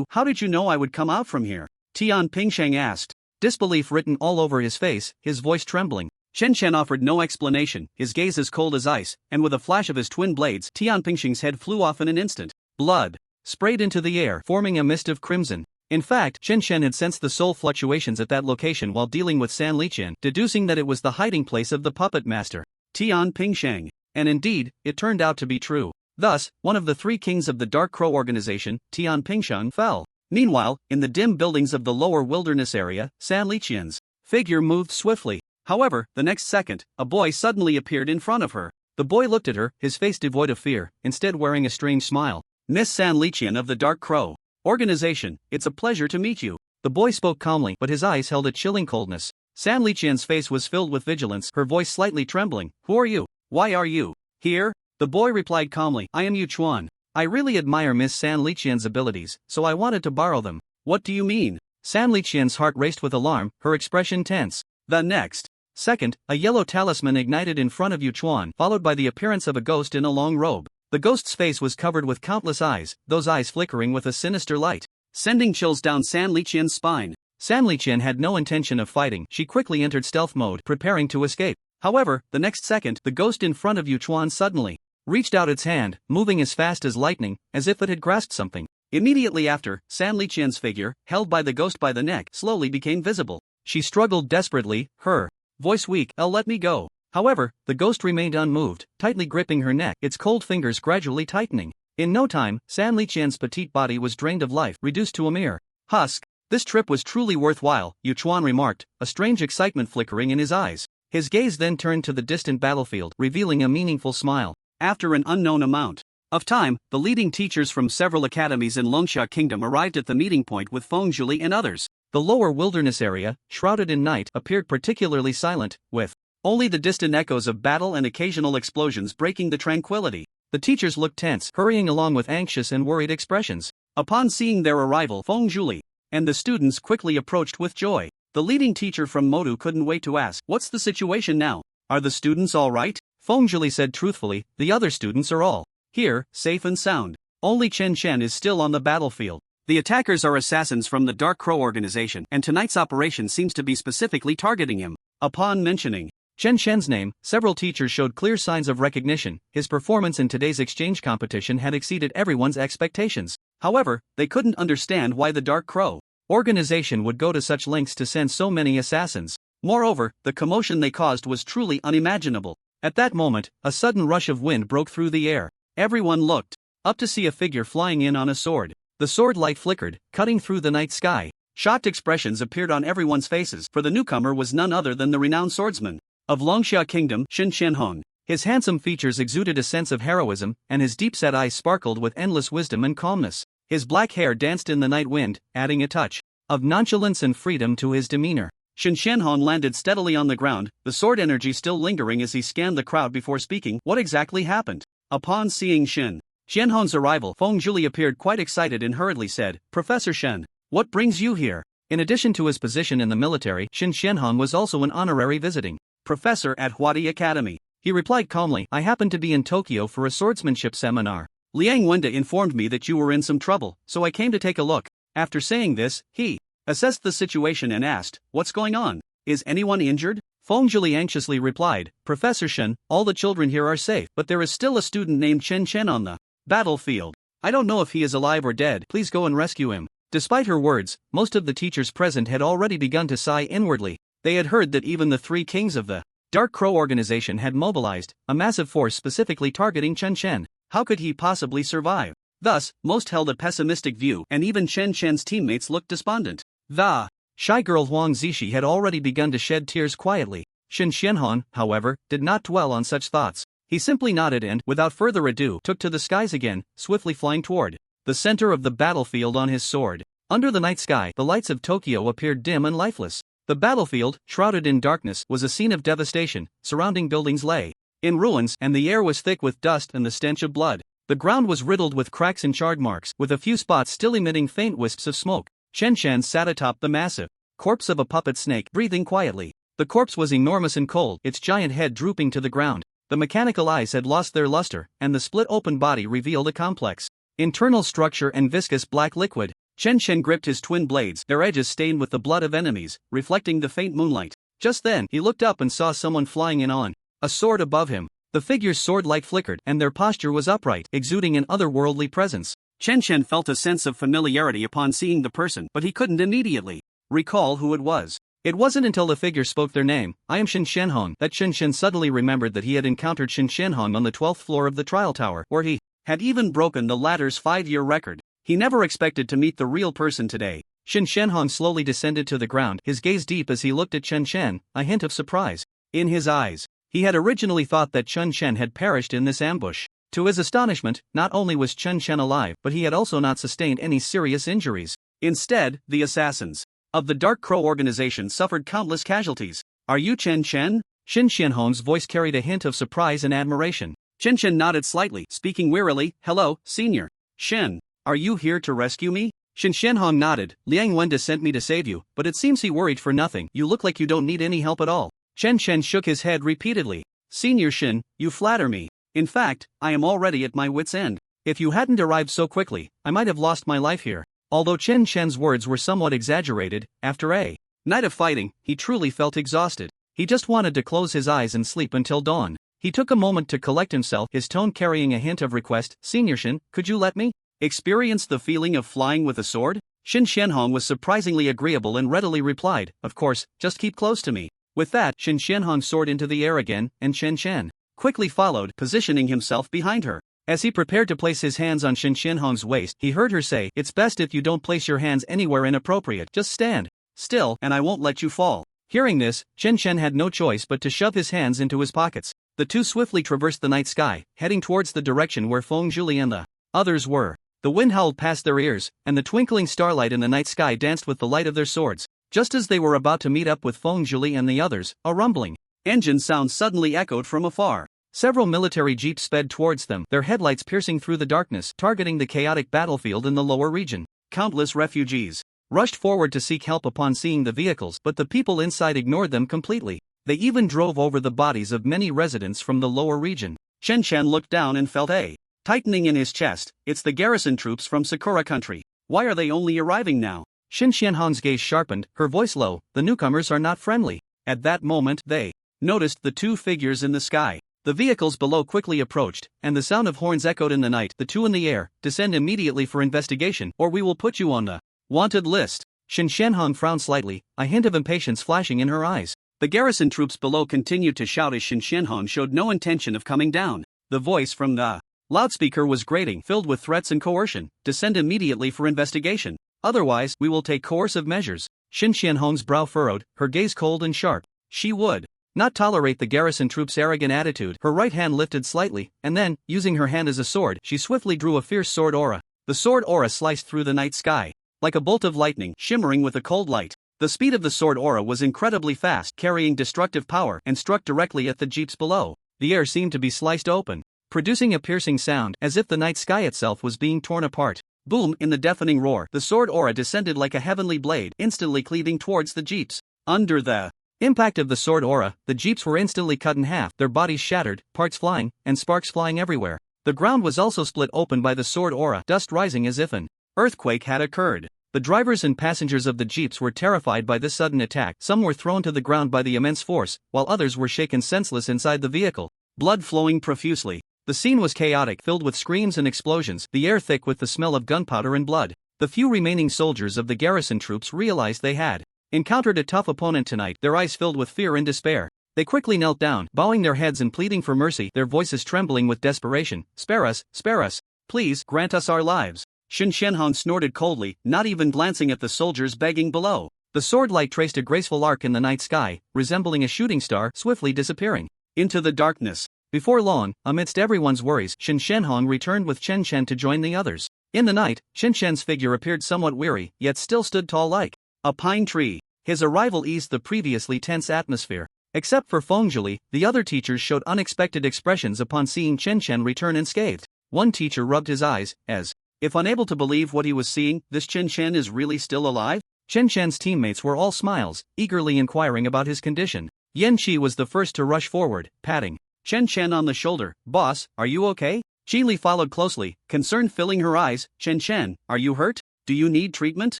How did you know I would come out from here?" Tian Pingsheng asked. Disbelief written all over his face, his voice trembling. Chen Shen offered no explanation, his gaze as cold as ice, and with a flash of his twin blades, Tian Pingsheng's head flew off in an instant. Blood sprayed into the air, forming a mist of crimson. In fact, Chen Shen had sensed the soul fluctuations at that location while dealing with San Liqian, deducing that it was the hiding place of the puppet master, Tian Pingsheng. And indeed, it turned out to be true. Thus, one of the three kings of the Dark Crow organization, Tian Pingsheng, fell. Meanwhile, in the dim buildings of the lower wilderness area, San Liqian's figure moved swiftly. However, the next second, a boy suddenly appeared in front of her. The boy looked at her, his face devoid of fear, instead wearing a strange smile. "Miss San Liqian of the Dark Crow organization, it's a pleasure to meet you." The boy spoke calmly, but his eyes held a chilling coldness. San Liqian's face was filled with vigilance, her voice slightly trembling. "Who are you? Why are you here?" The boy replied calmly, "I am Yu Chuan. I really admire Miss San Liqian's abilities, so I wanted to borrow them." "What do you mean?" San Liqian's heart raced with alarm, her expression tense. The next second, a yellow talisman ignited in front of Yu Chuan, followed by the appearance of a ghost in a long robe. The ghost's face was covered with countless eyes, those eyes flickering with a sinister light, sending chills down San Liqian's spine. San Liqian had no intention of fighting, she quickly entered stealth mode, preparing to escape. However, the next second, the ghost in front of Yu Chuan suddenly reached out its hand, moving as fast as lightning, as if it had grasped something. Immediately after, San Liqian's figure, held by the ghost by the neck, slowly became visible. She struggled desperately, her voice weak, "Let me go." However, the ghost remained unmoved, tightly gripping her neck, its cold fingers gradually tightening. In no time, San Liqian's petite body was drained of life, reduced to a mere husk. "This trip was truly worthwhile," Yu Chuan remarked, a strange excitement flickering in his eyes. His gaze then turned to the distant battlefield, revealing a meaningful smile. After an unknown amount of time, the leading teachers from several academies in Longxia Kingdom arrived at the meeting point with Feng Zhuli and others. The lower wilderness area, shrouded in night, appeared particularly silent, with only the distant echoes of battle and occasional explosions breaking the tranquility. The teachers looked tense, hurrying along with anxious and worried expressions. Upon seeing their arrival, Feng Zhuli and the students quickly approached with joy. The leading teacher from Modu couldn't wait to ask, "What's the situation now? Are the students all right?" Feng Zhuli said truthfully, "The other students are all here, safe and sound. Only Chen Shen is still on the battlefield. The attackers are assassins from the Dark Crow organization, and tonight's operation seems to be specifically targeting him." Upon mentioning Chen Shen's name, several teachers showed clear signs of recognition. His performance in today's exchange competition had exceeded everyone's expectations. However, they couldn't understand why the Dark Crow organization would go to such lengths to send so many assassins. Moreover, the commotion they caused was truly unimaginable. At that moment, a sudden rush of wind broke through the air. Everyone looked up to see a figure flying in on a sword. The sword light flickered, cutting through the night sky. Shocked expressions appeared on everyone's faces, for the newcomer was none other than the renowned swordsman of Longxia Kingdom, Shen Qianhong. His handsome features exuded a sense of heroism, and his deep-set eyes sparkled with endless wisdom and calmness. His black hair danced in the night wind, adding a touch of nonchalance and freedom to his demeanor. Shen Xianhong landed steadily on the ground, the sword energy still lingering as he scanned the crowd before speaking. What exactly happened? Upon seeing Shen Xianhong's arrival, Feng Zhuli appeared quite excited and hurriedly said, Professor Shen, what brings you here? In addition to his position in the military, Shen Xianhong was also an honorary visiting professor at Huadi Academy. He replied calmly, I happened to be in Tokyo for a swordsmanship seminar. Liang Wenda informed me that you were in some trouble, so I came to take a look. After saying this, he assessed the situation and asked, what's going on? Is anyone injured? Feng Zhuli anxiously replied, Professor Shen, all the children here are safe, but there is still a student named Chen Chen on the battlefield. I don't know if he is alive or dead, please go and rescue him. Despite her words, most of the teachers present had already begun to sigh inwardly. They had heard that even the three kings of the Dark Crow organization had mobilized a massive force specifically targeting Chen Chen. How could he possibly survive? Thus, most held a pessimistic view, and even Chen Chen's teammates looked despondent. The shy girl Huang Zishi had already begun to shed tears quietly. Shen Xianhong, however, did not dwell on such thoughts. He simply nodded and, without further ado, took to the skies again, swiftly flying toward the center of the battlefield on his sword. Under the night sky, the lights of Tokyo appeared dim and lifeless. The battlefield, shrouded in darkness, was a scene of devastation. Surrounding buildings lay in ruins, and the air was thick with dust and the stench of blood. The ground was riddled with cracks and charred marks, with a few spots still emitting faint wisps of smoke. Chen Chen sat atop the massive corpse of a puppet snake, breathing quietly. The corpse was enormous and cold, its giant head drooping to the ground. The mechanical eyes had lost their luster, and the split-open body revealed a complex internal structure and viscous black liquid. Chen Chen gripped his twin blades, their edges stained with the blood of enemies, reflecting the faint moonlight. Just then, he looked up and saw someone flying in on a sword above him. The figure's sword-light flickered, and their posture was upright, exuding an otherworldly presence. Chen Chen felt a sense of familiarity upon seeing the person, but he couldn't immediately recall who it was. It wasn't until the figure spoke their name, I am Shen Xianhong, that Chen Chen suddenly remembered that he had encountered Shen Xianhong on the 12th floor of the trial tower, where he had even broken the latter's 5-year record. He never expected to meet the real person today. Shen Xianhong slowly descended to the ground, his gaze deep as he looked at Chen Chen, a hint of surprise in his eyes. He had originally thought that Chen Chen had perished in this ambush. To his astonishment, not only was Chen Chen alive, but he had also not sustained any serious injuries. Instead, the assassins of the Dark Crow organization suffered countless casualties. Are you Chen Chen? Shen Xianhong's voice carried a hint of surprise and admiration. Chen Chen nodded slightly, speaking wearily, hello, senior. Shen, are you here to rescue me? Shen Xianhong nodded, Liang Wenda sent me to save you, but it seems he worried for nothing. You look like you don't need any help at all. Chen Chen shook his head repeatedly. Senior Shen, you flatter me. In fact, I am already at my wit's end. If you hadn't arrived so quickly, I might have lost my life here. Although Chen Chen's words were somewhat exaggerated, after a night of fighting, he truly felt exhausted. He just wanted to close his eyes and sleep until dawn. He took a moment to collect himself, his tone carrying a hint of request. Senior Shen, could you let me experience the feeling of flying with a sword? Shen Xianhong was surprisingly agreeable and readily replied, of course, just keep close to me. With that, Shen Xianhong soared into the air again, and Chen Chen quickly followed, positioning himself behind her. As he prepared to place his hands on Shen Xianhong's waist, he heard her say, it's best if you don't place your hands anywhere inappropriate, just stand still, and I won't let you fall. Hearing this, Chen Chen had no choice but to shove his hands into his pockets. The two swiftly traversed the night sky, heading towards the direction where Feng Zhuli and the others were. The wind howled past their ears, and the twinkling starlight in the night sky danced with the light of their swords. Just as they were about to meet up with Feng Zhuli and the others, a rumbling engine sound suddenly echoed from afar. Several military jeeps sped towards them, their headlights piercing through the darkness, targeting the chaotic battlefield in the lower region. Countless refugees rushed forward to seek help upon seeing the vehicles, but the people inside ignored them completely. They even drove over the bodies of many residents from the lower region. Chen Chen looked down and felt a tightening in his chest. It's the garrison troops from Sakura country. Why are they only arriving now? Shen Xianhong's gaze sharpened, her voice low, the newcomers are not friendly. At that moment, they noticed the two figures in the sky. The vehicles below quickly approached, and the sound of horns echoed in the night. The two in the air, descend immediately for investigation, or we will put you on the wanted list. Shen Xianhong frowned slightly, a hint of impatience flashing in her eyes. The garrison troops below continued to shout as Shen Xianhong showed no intention of coming down. The voice from the loudspeaker was grating, filled with threats and coercion. Descend immediately for investigation. Otherwise, we will take coercive measures. Shen Xianhong's brow furrowed, her gaze cold and sharp. She would not tolerate the garrison troops' arrogant attitude. Her right hand lifted slightly, and then, using her hand as a sword, she swiftly drew a fierce sword aura. The sword aura sliced through the night sky, like a bolt of lightning, shimmering with a cold light. The speed of the sword aura was incredibly fast, carrying destructive power, and struck directly at the jeeps below. The air seemed to be sliced open, producing a piercing sound, as if the night sky itself was being torn apart. Boom! In the deafening roar, the sword aura descended like a heavenly blade, instantly cleaving towards the jeeps. Under the impact of the sword aura, the jeeps were instantly cut in half, their bodies shattered, parts flying, and sparks flying everywhere. The ground was also split open by the sword aura, dust rising as if an earthquake had occurred. The drivers and passengers of the jeeps were terrified by this sudden attack. Some were thrown to the ground by the immense force, while others were shaken senseless inside the vehicle, blood flowing profusely. The scene was chaotic, filled with screams and explosions, the air thick with the smell of gunpowder and blood. The few remaining soldiers of the garrison troops realized they had encountered a tough opponent tonight, their eyes filled with fear and despair. They quickly knelt down, bowing their heads and pleading for mercy, their voices trembling with desperation. Spare us, please, grant us our lives. Shen Shenhong snorted coldly, not even glancing at the soldiers begging below. The sword light traced a graceful arc in the night sky, resembling a shooting star, swiftly disappearing into the darkness. Before long, amidst everyone's worries, Shen Shenhong returned with Chen Shen to join the others. In the night, Shen Shen's figure appeared somewhat weary, yet still stood tall like a pine tree. His arrival eased the previously tense atmosphere. Except for Fengzhili, the other teachers showed unexpected expressions upon seeing Chen Shen return unscathed. One teacher rubbed his eyes, as if unable to believe what he was seeing. This Chen Shen is really still alive? Chen Shen's teammates were all smiles, eagerly inquiring about his condition. Yan Qi was the first to rush forward, patting Chen Shen on the shoulder. Boss, are you okay? Qi Li followed closely, concern filling her eyes. Chen Shen, are you hurt? Do you need treatment?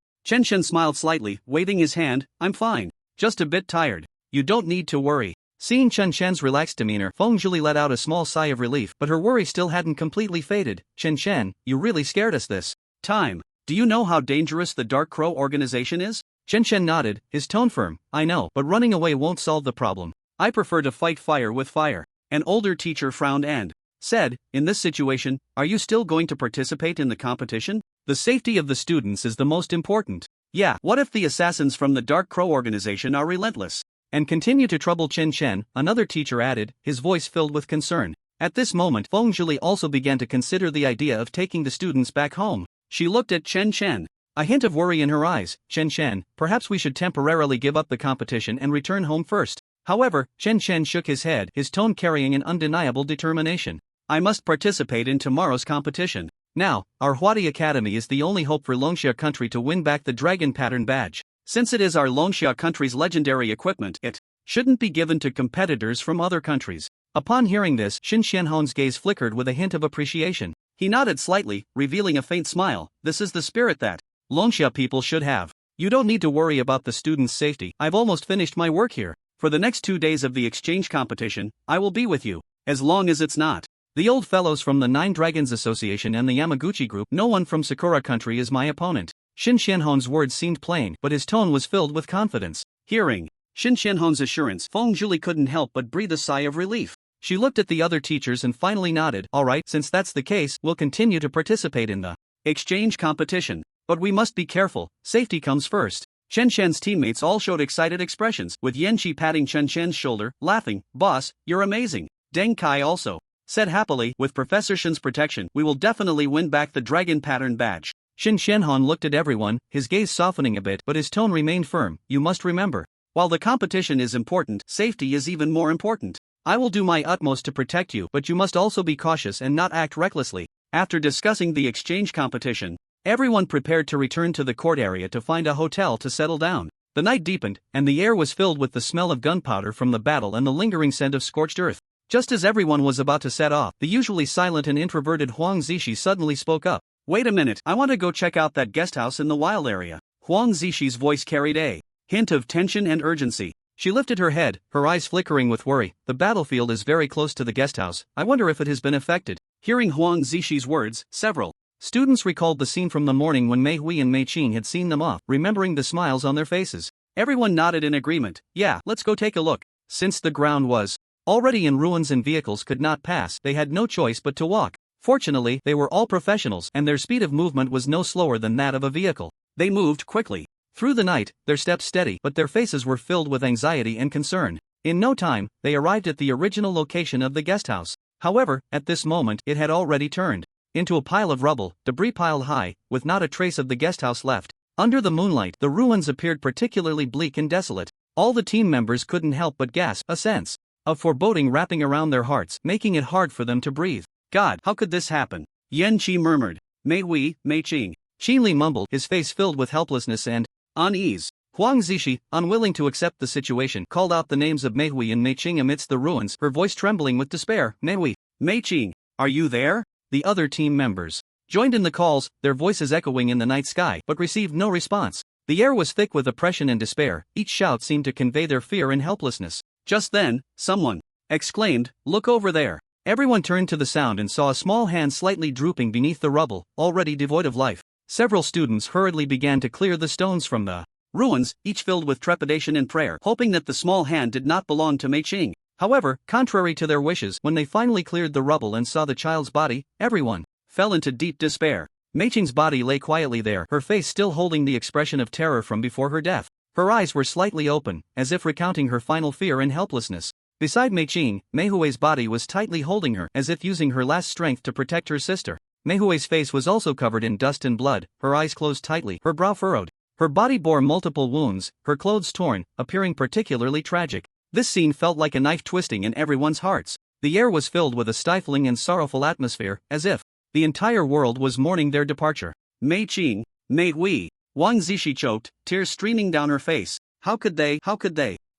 Chen Shen smiled slightly, waving his hand. I'm fine. Just a bit tired. You don't need to worry. Seeing Chen Shen's relaxed demeanor, Fengzhili let out a small sigh of relief, but her worry still hadn't completely faded. Chen Shen, you really scared us this time. Do you know how dangerous the Dark Crow organization is? Chen Shen nodded, his tone firm. I know, but running away won't solve the problem. I prefer to fight fire with fire. An older teacher frowned and said, in this situation, are you still going to participate in the competition? The safety of the students is the most important. Yeah, what if the assassins from the Dark Crow organization are relentless and continue to trouble Chen Shen? Another teacher added, his voice filled with concern. At this moment, Fengzhili also began to consider the idea of taking the students back home. She looked at Chen Shen, a hint of worry in her eyes. Chen Shen, perhaps we should temporarily give up the competition and return home first. However, Chen Shen shook his head, his tone carrying an undeniable determination. I must participate in tomorrow's competition. Now, our Huadi Academy is the only hope for Longxia country to win back the dragon pattern badge. Since it is our Longxia country's legendary equipment, it shouldn't be given to competitors from other countries. Upon hearing this, Shen Shenhong's gaze flickered with a hint of appreciation. He nodded slightly, revealing a faint smile. This is the spirit that Longxia people should have. You don't need to worry about the students' safety. I've almost finished my work here. For the next 2 days of the exchange competition, I will be with you. As long as it's not the old fellows from the Nine Dragons Association and the Yamaguchi group, no one from Sakura country is my opponent. Shen Shenhong's words seemed plain, but his tone was filled with confidence. Hearing Shen Shenhong's assurance, Fengzhili couldn't help but breathe a sigh of relief. She looked at the other teachers and finally nodded. Alright, since that's the case, we'll continue to participate in the exchange competition. But we must be careful, safety comes first. Chen Shen's teammates all showed excited expressions, with Yan Qi patting Chen Shen's shoulder, laughing. Boss, you're amazing. Deng Kai also said happily, with Professor Shen's protection, we will definitely win back the dragon pattern badge. Shen Shenhong looked at everyone, his gaze softening a bit, but his tone remained firm. You must remember, while the competition is important, safety is even more important. I will do my utmost to protect you, but you must also be cautious and not act recklessly. After discussing the exchange competition, everyone prepared to return to the court area to find a hotel to settle down. The night deepened, and the air was filled with the smell of gunpowder from the battle and the lingering scent of scorched earth. Just as everyone was about to set off, the usually silent and introverted Huang Zishi suddenly spoke up. Wait a minute, I want to go check out that guest house in the wild area. Huang Zishi's voice carried a hint of tension and urgency. She lifted her head, her eyes flickering with worry. The battlefield is very close to the guest house. I wonder if it has been affected. Hearing Huang Zishi's words, several students recalled the scene from the morning when Mei Hui and Mei Qing had seen them off, remembering the smiles on their faces. Everyone nodded in agreement. Yeah, let's go take a look. Since the ground was already in ruins and vehicles could not pass, they had no choice but to walk. Fortunately, they were all professionals, and their speed of movement was no slower than that of a vehicle. They moved quickly through the night, their steps steady, but their faces were filled with anxiety and concern. In no time, they arrived at the original location of the guest house. However, at this moment it had already turned into a pile of rubble, debris piled high, with not a trace of the guest house left. Under the moonlight, the ruins appeared particularly bleak and desolate. All the team members couldn't help but gasp, a sense of foreboding wrapping around their hearts, making it hard for them to breathe. God, how could this happen? Yan Qi murmured. Mei Hui, Mei Qing. Qin Li mumbled, his face filled with helplessness and unease. Huang Zishi, unwilling to accept the situation, called out the names of Mei Hui and Mei Qing amidst the ruins, her voice trembling with despair. Mei Hui, Mei Qing, are you there? The other team members joined in the calls, their voices echoing in the night sky, but received no response. The air was thick with oppression and despair, each shout seemed to convey their fear and helplessness. Just then, someone exclaimed, "Look over there." Everyone turned to the sound and saw a small hand slightly drooping beneath the rubble, already devoid of life. Several students hurriedly began to clear the stones from the ruins, each filled with trepidation and prayer, hoping that the small hand did not belong to Mei Qing. However, contrary to their wishes, when they finally cleared the rubble and saw the child's body, everyone fell into deep despair. Mei Qing's body lay quietly there, her face still holding the expression of terror from before her death. Her eyes were slightly open, as if recounting her final fear and helplessness. Beside Mei Qing, Mei Hui's body was tightly holding her, as if using her last strength to protect her sister. Mei Hui's face was also covered in dust and blood, her eyes closed tightly, her brow furrowed. Her body bore multiple wounds, her clothes torn, appearing particularly tragic. This scene felt like a knife twisting in everyone's hearts. The air was filled with a stifling and sorrowful atmosphere, as if the entire world was mourning their departure. Mei Qing, Mei Hui, Wang Zishi choked, tears streaming down her face. How could they?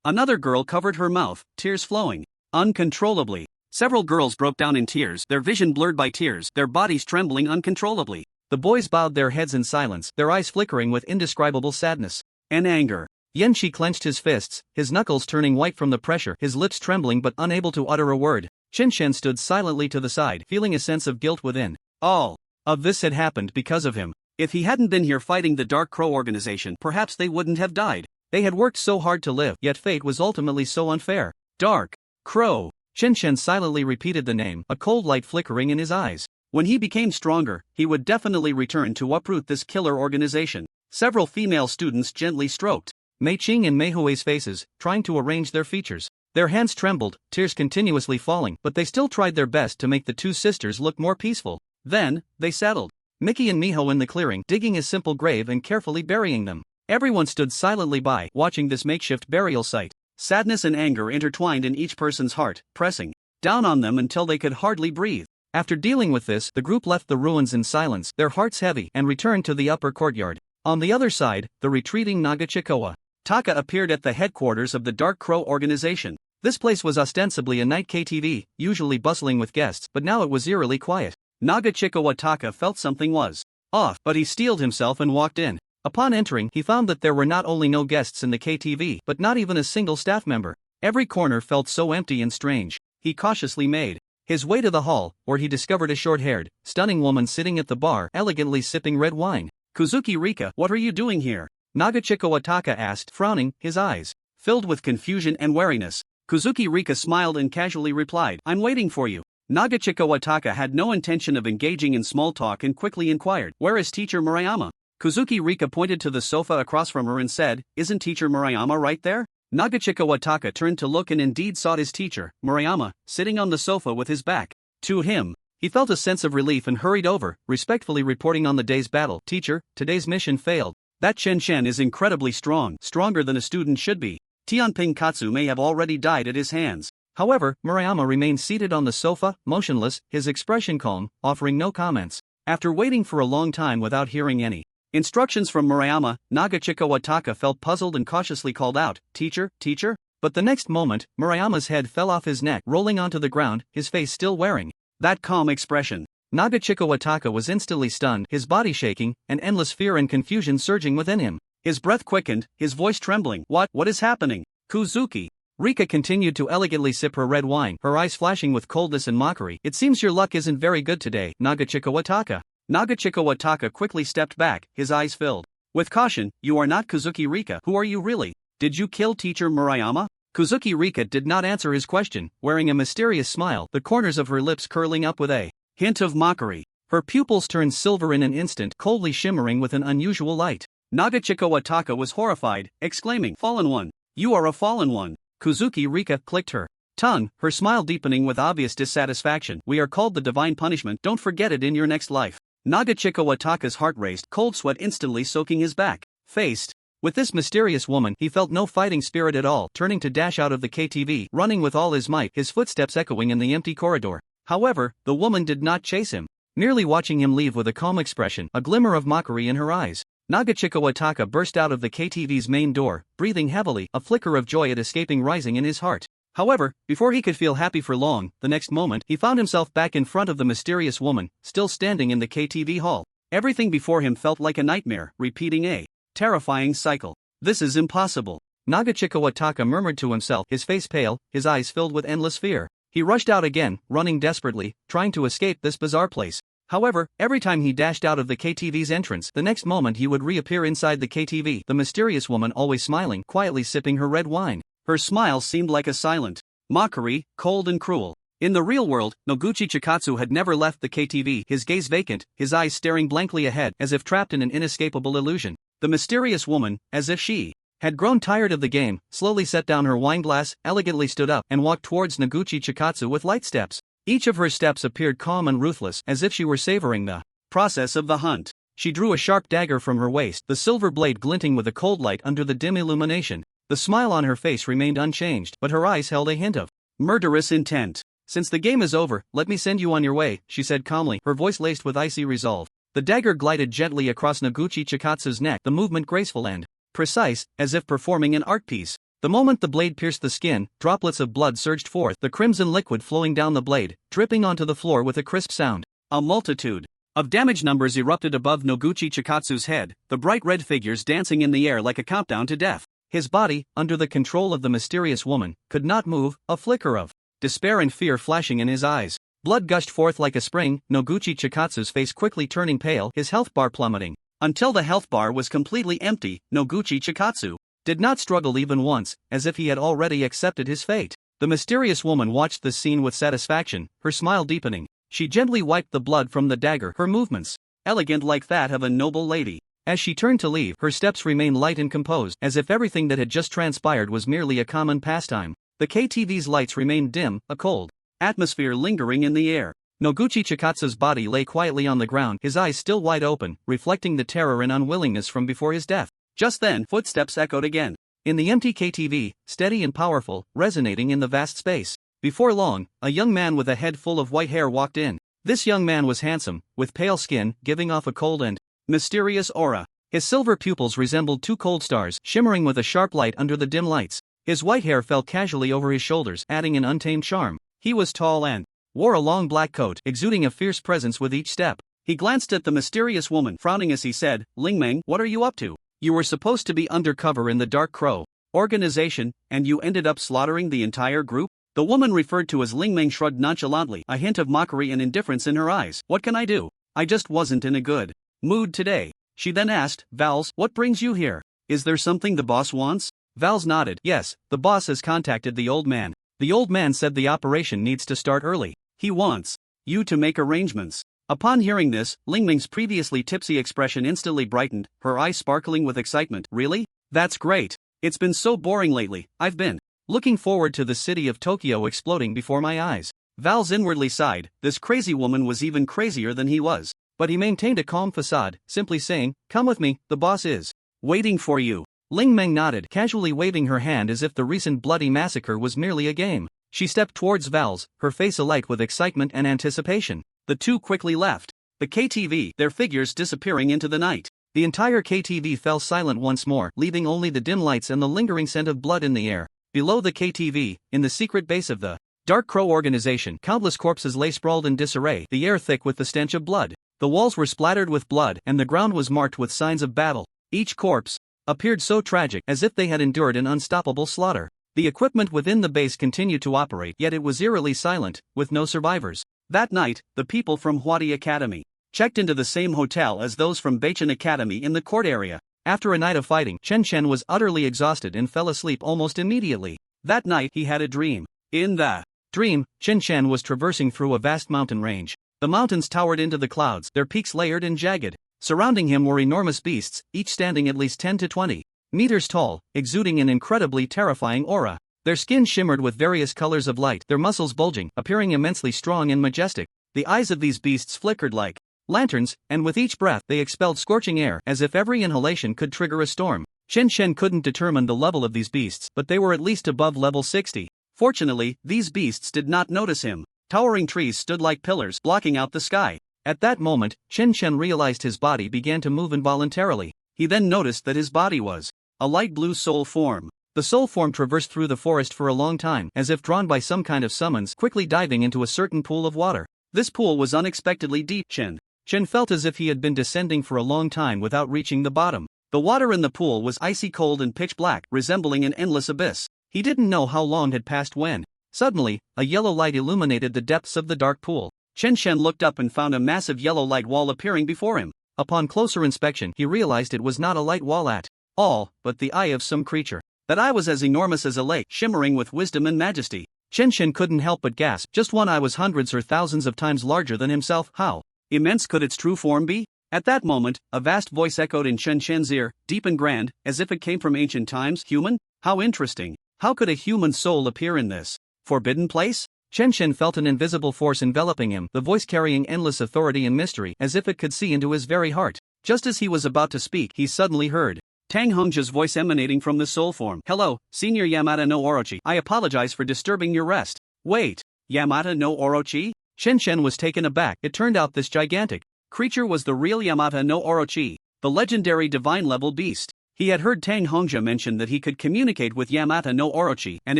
Another girl covered her mouth, tears flowing uncontrollably. Several girls broke down in tears, their vision blurred by tears, their bodies trembling uncontrollably. The boys bowed their heads in silence, their eyes flickering with indescribable sadness and anger. Yan Qi clenched his fists, his knuckles turning white from the pressure, his lips trembling but unable to utter a word. Chen Shen stood silently to the side, feeling a sense of guilt within. All of this had happened because of him. If he hadn't been here fighting the Dark Crow organization, perhaps they wouldn't have died. They had worked so hard to live, yet fate was ultimately so unfair. Dark Crow. Chen Shen silently repeated the name, a cold light flickering in his eyes. When he became stronger, he would definitely return to uproot this killer organization. Several female students gently stroked Mei Qing and Mei Hui's faces, trying to arrange their features. Their hands trembled, tears continuously falling, but they still tried their best to make the two sisters look more peaceful. Then, they settled Mickey and Miho in the clearing, digging a simple grave and carefully burying them. Everyone stood silently by, watching this makeshift burial site. Sadness and anger intertwined in each person's heart, pressing down on them until they could hardly breathe. After dealing with this, the group left the ruins in silence, their hearts heavy, and returned to the upper courtyard. On the other side, the retreating Nagachikowa Taka appeared at the headquarters of the Dark Crow organization. This place was ostensibly a night KTV, usually bustling with guests, but now it was eerily quiet. Nagachikowa Taka felt something was off, but he steeled himself and walked in. Upon entering, he found that there were not only no guests in the KTV, but not even a single staff member. Every corner felt so empty and strange. He cautiously made his way to the hall, where he discovered a short-haired, stunning woman sitting at the bar, elegantly sipping red wine. "Kuzuki Rika, what are you doing here?" Nagachikowa Taka asked, frowning, his eyes filled with confusion and wariness. Kuzuki Rika smiled and casually replied, "I'm waiting for you." Nagachikowa Taka had no intention of engaging in small talk and quickly inquired, "Where is Teacher Murayama?" Kuzuki Rika pointed to the sofa across from her and said, "Isn't Teacher Murayama right there?" Nagachikowa Taka turned to look and indeed saw his teacher, Murayama, sitting on the sofa with his back to him. He felt a sense of relief and hurried over, respectfully reporting on the day's battle. "Teacher, today's mission failed. That Chen Shen is incredibly strong, stronger than a student should be. Tianping Katsu may have already died at his hands." However, Murayama remained seated on the sofa, motionless, his expression calm, offering no comments. After waiting for a long time without hearing any instructions from Murayama, Nagachikowa Taka felt puzzled and cautiously called out, "Teacher, teacher?" But the next moment, Murayama's head fell off his neck, rolling onto the ground, his face still wearing that calm expression. Nagachikowa Taka was instantly stunned, his body shaking, and endless fear and confusion surging within him. His breath quickened, his voice trembling. What is happening?" Kuzuki Rika continued to elegantly sip her red wine, her eyes flashing with coldness and mockery. "It seems your luck isn't very good today, Nagachikowa Taka." Nagachikowa Taka quickly stepped back, his eyes filled with caution. "You are not Kuzuki Rika. Who are you really? Did you kill Teacher Murayama?" Kuzuki Rika did not answer his question, wearing a mysterious smile, the corners of her lips curling up with a hint of mockery. Her pupils turned silver in an instant, coldly shimmering with an unusual light. Nagachikowa Taka was horrified, exclaiming, "Fallen one! You are a fallen one!" Kuzuki Rika clicked her tongue, her smile deepening with obvious dissatisfaction. We are called the divine punishment, don't forget it in your next life. Nagachika Wataka's heart raced, cold sweat instantly soaking his back. Faced with this mysterious woman, he felt no fighting spirit at all, turning to dash out of the KTV, running with all his might, his footsteps echoing in the empty corridor. However, the woman did not chase him, merely watching him leave with a calm expression, a glimmer of mockery in her eyes. Nagachika Wataka burst out of the KTV's main door, breathing heavily, a flicker of joy at escaping rising in his heart. However, before he could feel happy for long, the next moment, he found himself back in front of the mysterious woman, still standing in the KTV hall. Everything before him felt like a nightmare, repeating a terrifying cycle. This is impossible. Nagachika Wataka murmured to himself, his face pale, his eyes filled with endless fear. He rushed out again, running desperately, trying to escape this bizarre place. However, every time he dashed out of the KTV's entrance, the next moment he would reappear inside the KTV, the mysterious woman always smiling, quietly sipping her red wine. Her smile seemed like a silent mockery, cold and cruel. In the real world, Noguchi Chikatsu had never left the KTV, his gaze vacant, his eyes staring blankly ahead, as if trapped in an inescapable illusion. The mysterious woman, as if she had grown tired of the game, slowly set down her wineglass, elegantly stood up, and walked towards Noguchi Chikatsu with light steps. Each of her steps appeared calm and ruthless, as if she were savoring the process of the hunt. She drew a sharp dagger from her waist, the silver blade glinting with a cold light under the dim illumination. The smile on her face remained unchanged, but her eyes held a hint of murderous intent. Since the game is over, let me send you on your way, she said calmly, her voice laced with icy resolve. The dagger glided gently across Noguchi Chikatsu's neck, the movement graceful and precise, as if performing an art piece. The moment the blade pierced the skin, droplets of blood surged forth, the crimson liquid flowing down the blade, dripping onto the floor with a crisp sound. A multitude of damage numbers erupted above Noguchi Chikatsu's head, the bright red figures dancing in the air like a countdown to death. His body, under the control of the mysterious woman, could not move, a flicker of despair and fear flashing in his eyes. Blood gushed forth like a spring, Noguchi Chikatsu's face quickly turning pale, his health bar plummeting. Until the health bar was completely empty, Noguchi Chikatsu did not struggle even once, as if he had already accepted his fate. The mysterious woman watched this scene with satisfaction, her smile deepening. She gently wiped the blood from the dagger, her movements elegant like that of a noble lady. As she turned to leave, her steps remained light and composed, as if everything that had just transpired was merely a common pastime. The KTV's lights remained dim, a cold atmosphere lingering in the air. Noguchi Chikatsu's body lay quietly on the ground, his eyes still wide open, reflecting the terror and unwillingness from before his death. Just then, footsteps echoed again. In the empty KTV, steady and powerful, resonating in the vast space. Before long, a young man with a head full of white hair walked in. This young man was handsome, with pale skin, giving off a cold and mysterious aura. His silver pupils resembled two cold stars, shimmering with a sharp light under the dim lights. His white hair fell casually over his shoulders, adding an untamed charm. He was tall and wore a long black coat, exuding a fierce presence with each step. He glanced at the mysterious woman, frowning as he said, "Lingmeng, what are you up to? You were supposed to be undercover in the Dark Crow organization, and you ended up slaughtering the entire group?" The woman referred to as Lingmeng shrugged nonchalantly, a hint of mockery and indifference in her eyes. "What can I do? I just wasn't in a good mood today." She then asked, "Vals, what brings you here? Is there something the boss wants?" Vals nodded. "Yes, the boss has contacted the old man. The old man said the operation needs to start early. He wants you to make arrangements." Upon hearing this, Lingming's previously tipsy expression instantly brightened, her eyes sparkling with excitement. "Really? That's great. It's been so boring lately. I've been looking forward to the city of Tokyo exploding before my eyes." Vals inwardly sighed. This crazy woman was even crazier than he was. But he maintained a calm facade, simply saying, "Come with me, the boss is waiting for you." Lingmeng nodded, casually waving her hand as if the recent bloody massacre was merely a game. She stepped towards Vals, her face alight with excitement and anticipation. The two quickly left the KTV, their figures disappearing into the night. The entire KTV fell silent once more, leaving only the dim lights and the lingering scent of blood in the air. Below the KTV, in the secret base of the Dark Crow organization, countless corpses lay sprawled in disarray, the air thick with the stench of blood. The walls were splattered with blood, and the ground was marked with signs of battle. Each corpse appeared so tragic, as if they had endured an unstoppable slaughter. The equipment within the base continued to operate, yet it was eerily silent, with no survivors. That night, the people from Huadi Academy checked into the same hotel as those from Beichen Academy in the court area. After a night of fighting, Chen Chen was utterly exhausted and fell asleep almost immediately. That night he had a dream. In the dream, Chen Chen was traversing through a vast mountain range. The mountains towered into the clouds, their peaks layered and jagged. Surrounding him were enormous beasts, each standing at least 10 to 20 meters tall, exuding an incredibly terrifying aura. Their skin shimmered with various colors of light, their muscles bulging, appearing immensely strong and majestic. The eyes of these beasts flickered like lanterns, and with each breath they expelled scorching air, as if every inhalation could trigger a storm. Shen Shen couldn't determine the level of these beasts, but they were at least above level 60. Fortunately, these beasts did not notice him. Towering trees stood like pillars, blocking out the sky. At that moment, Shen Shen realized his body began to move involuntarily. He then noticed that his body was a light blue soul form. The soul form traversed through the forest for a long time, as if drawn by some kind of summons, quickly diving into a certain pool of water. This pool was unexpectedly deep. Shen felt as if he had been descending for a long time without reaching the bottom. The water in the pool was icy cold and pitch black, resembling an endless abyss. He didn't know how long had passed when, suddenly, a yellow light illuminated the depths of the dark pool. Shen Shen looked up and found a massive yellow light wall appearing before him. Upon closer inspection, he realized it was not a light wall at all, but the eye of some creature. That eye was as enormous as a lake, shimmering with wisdom and majesty. Shen Shen couldn't help but gasp. Just one eye was hundreds or thousands of times larger than himself. How immense could its true form be? At that moment, a vast voice echoed in Shen Shen's ear, deep and grand, as if it came from ancient times. Human? How interesting. How could a human soul appear in this forbidden place? Shen Shen felt an invisible force enveloping him, the voice carrying endless authority and mystery, as if it could see into his very heart. Just as he was about to speak, he suddenly heard Tang Hongjia's voice emanating from the soul form. Hello, Senior Yamata no Orochi. I apologize for disturbing your rest. Wait, Yamata no Orochi? Shen Shen was taken aback. It turned out this gigantic creature was the real Yamata no Orochi, the legendary divine-level beast. He had heard Tang Hongjia mention that he could communicate with Yamata no Orochi, and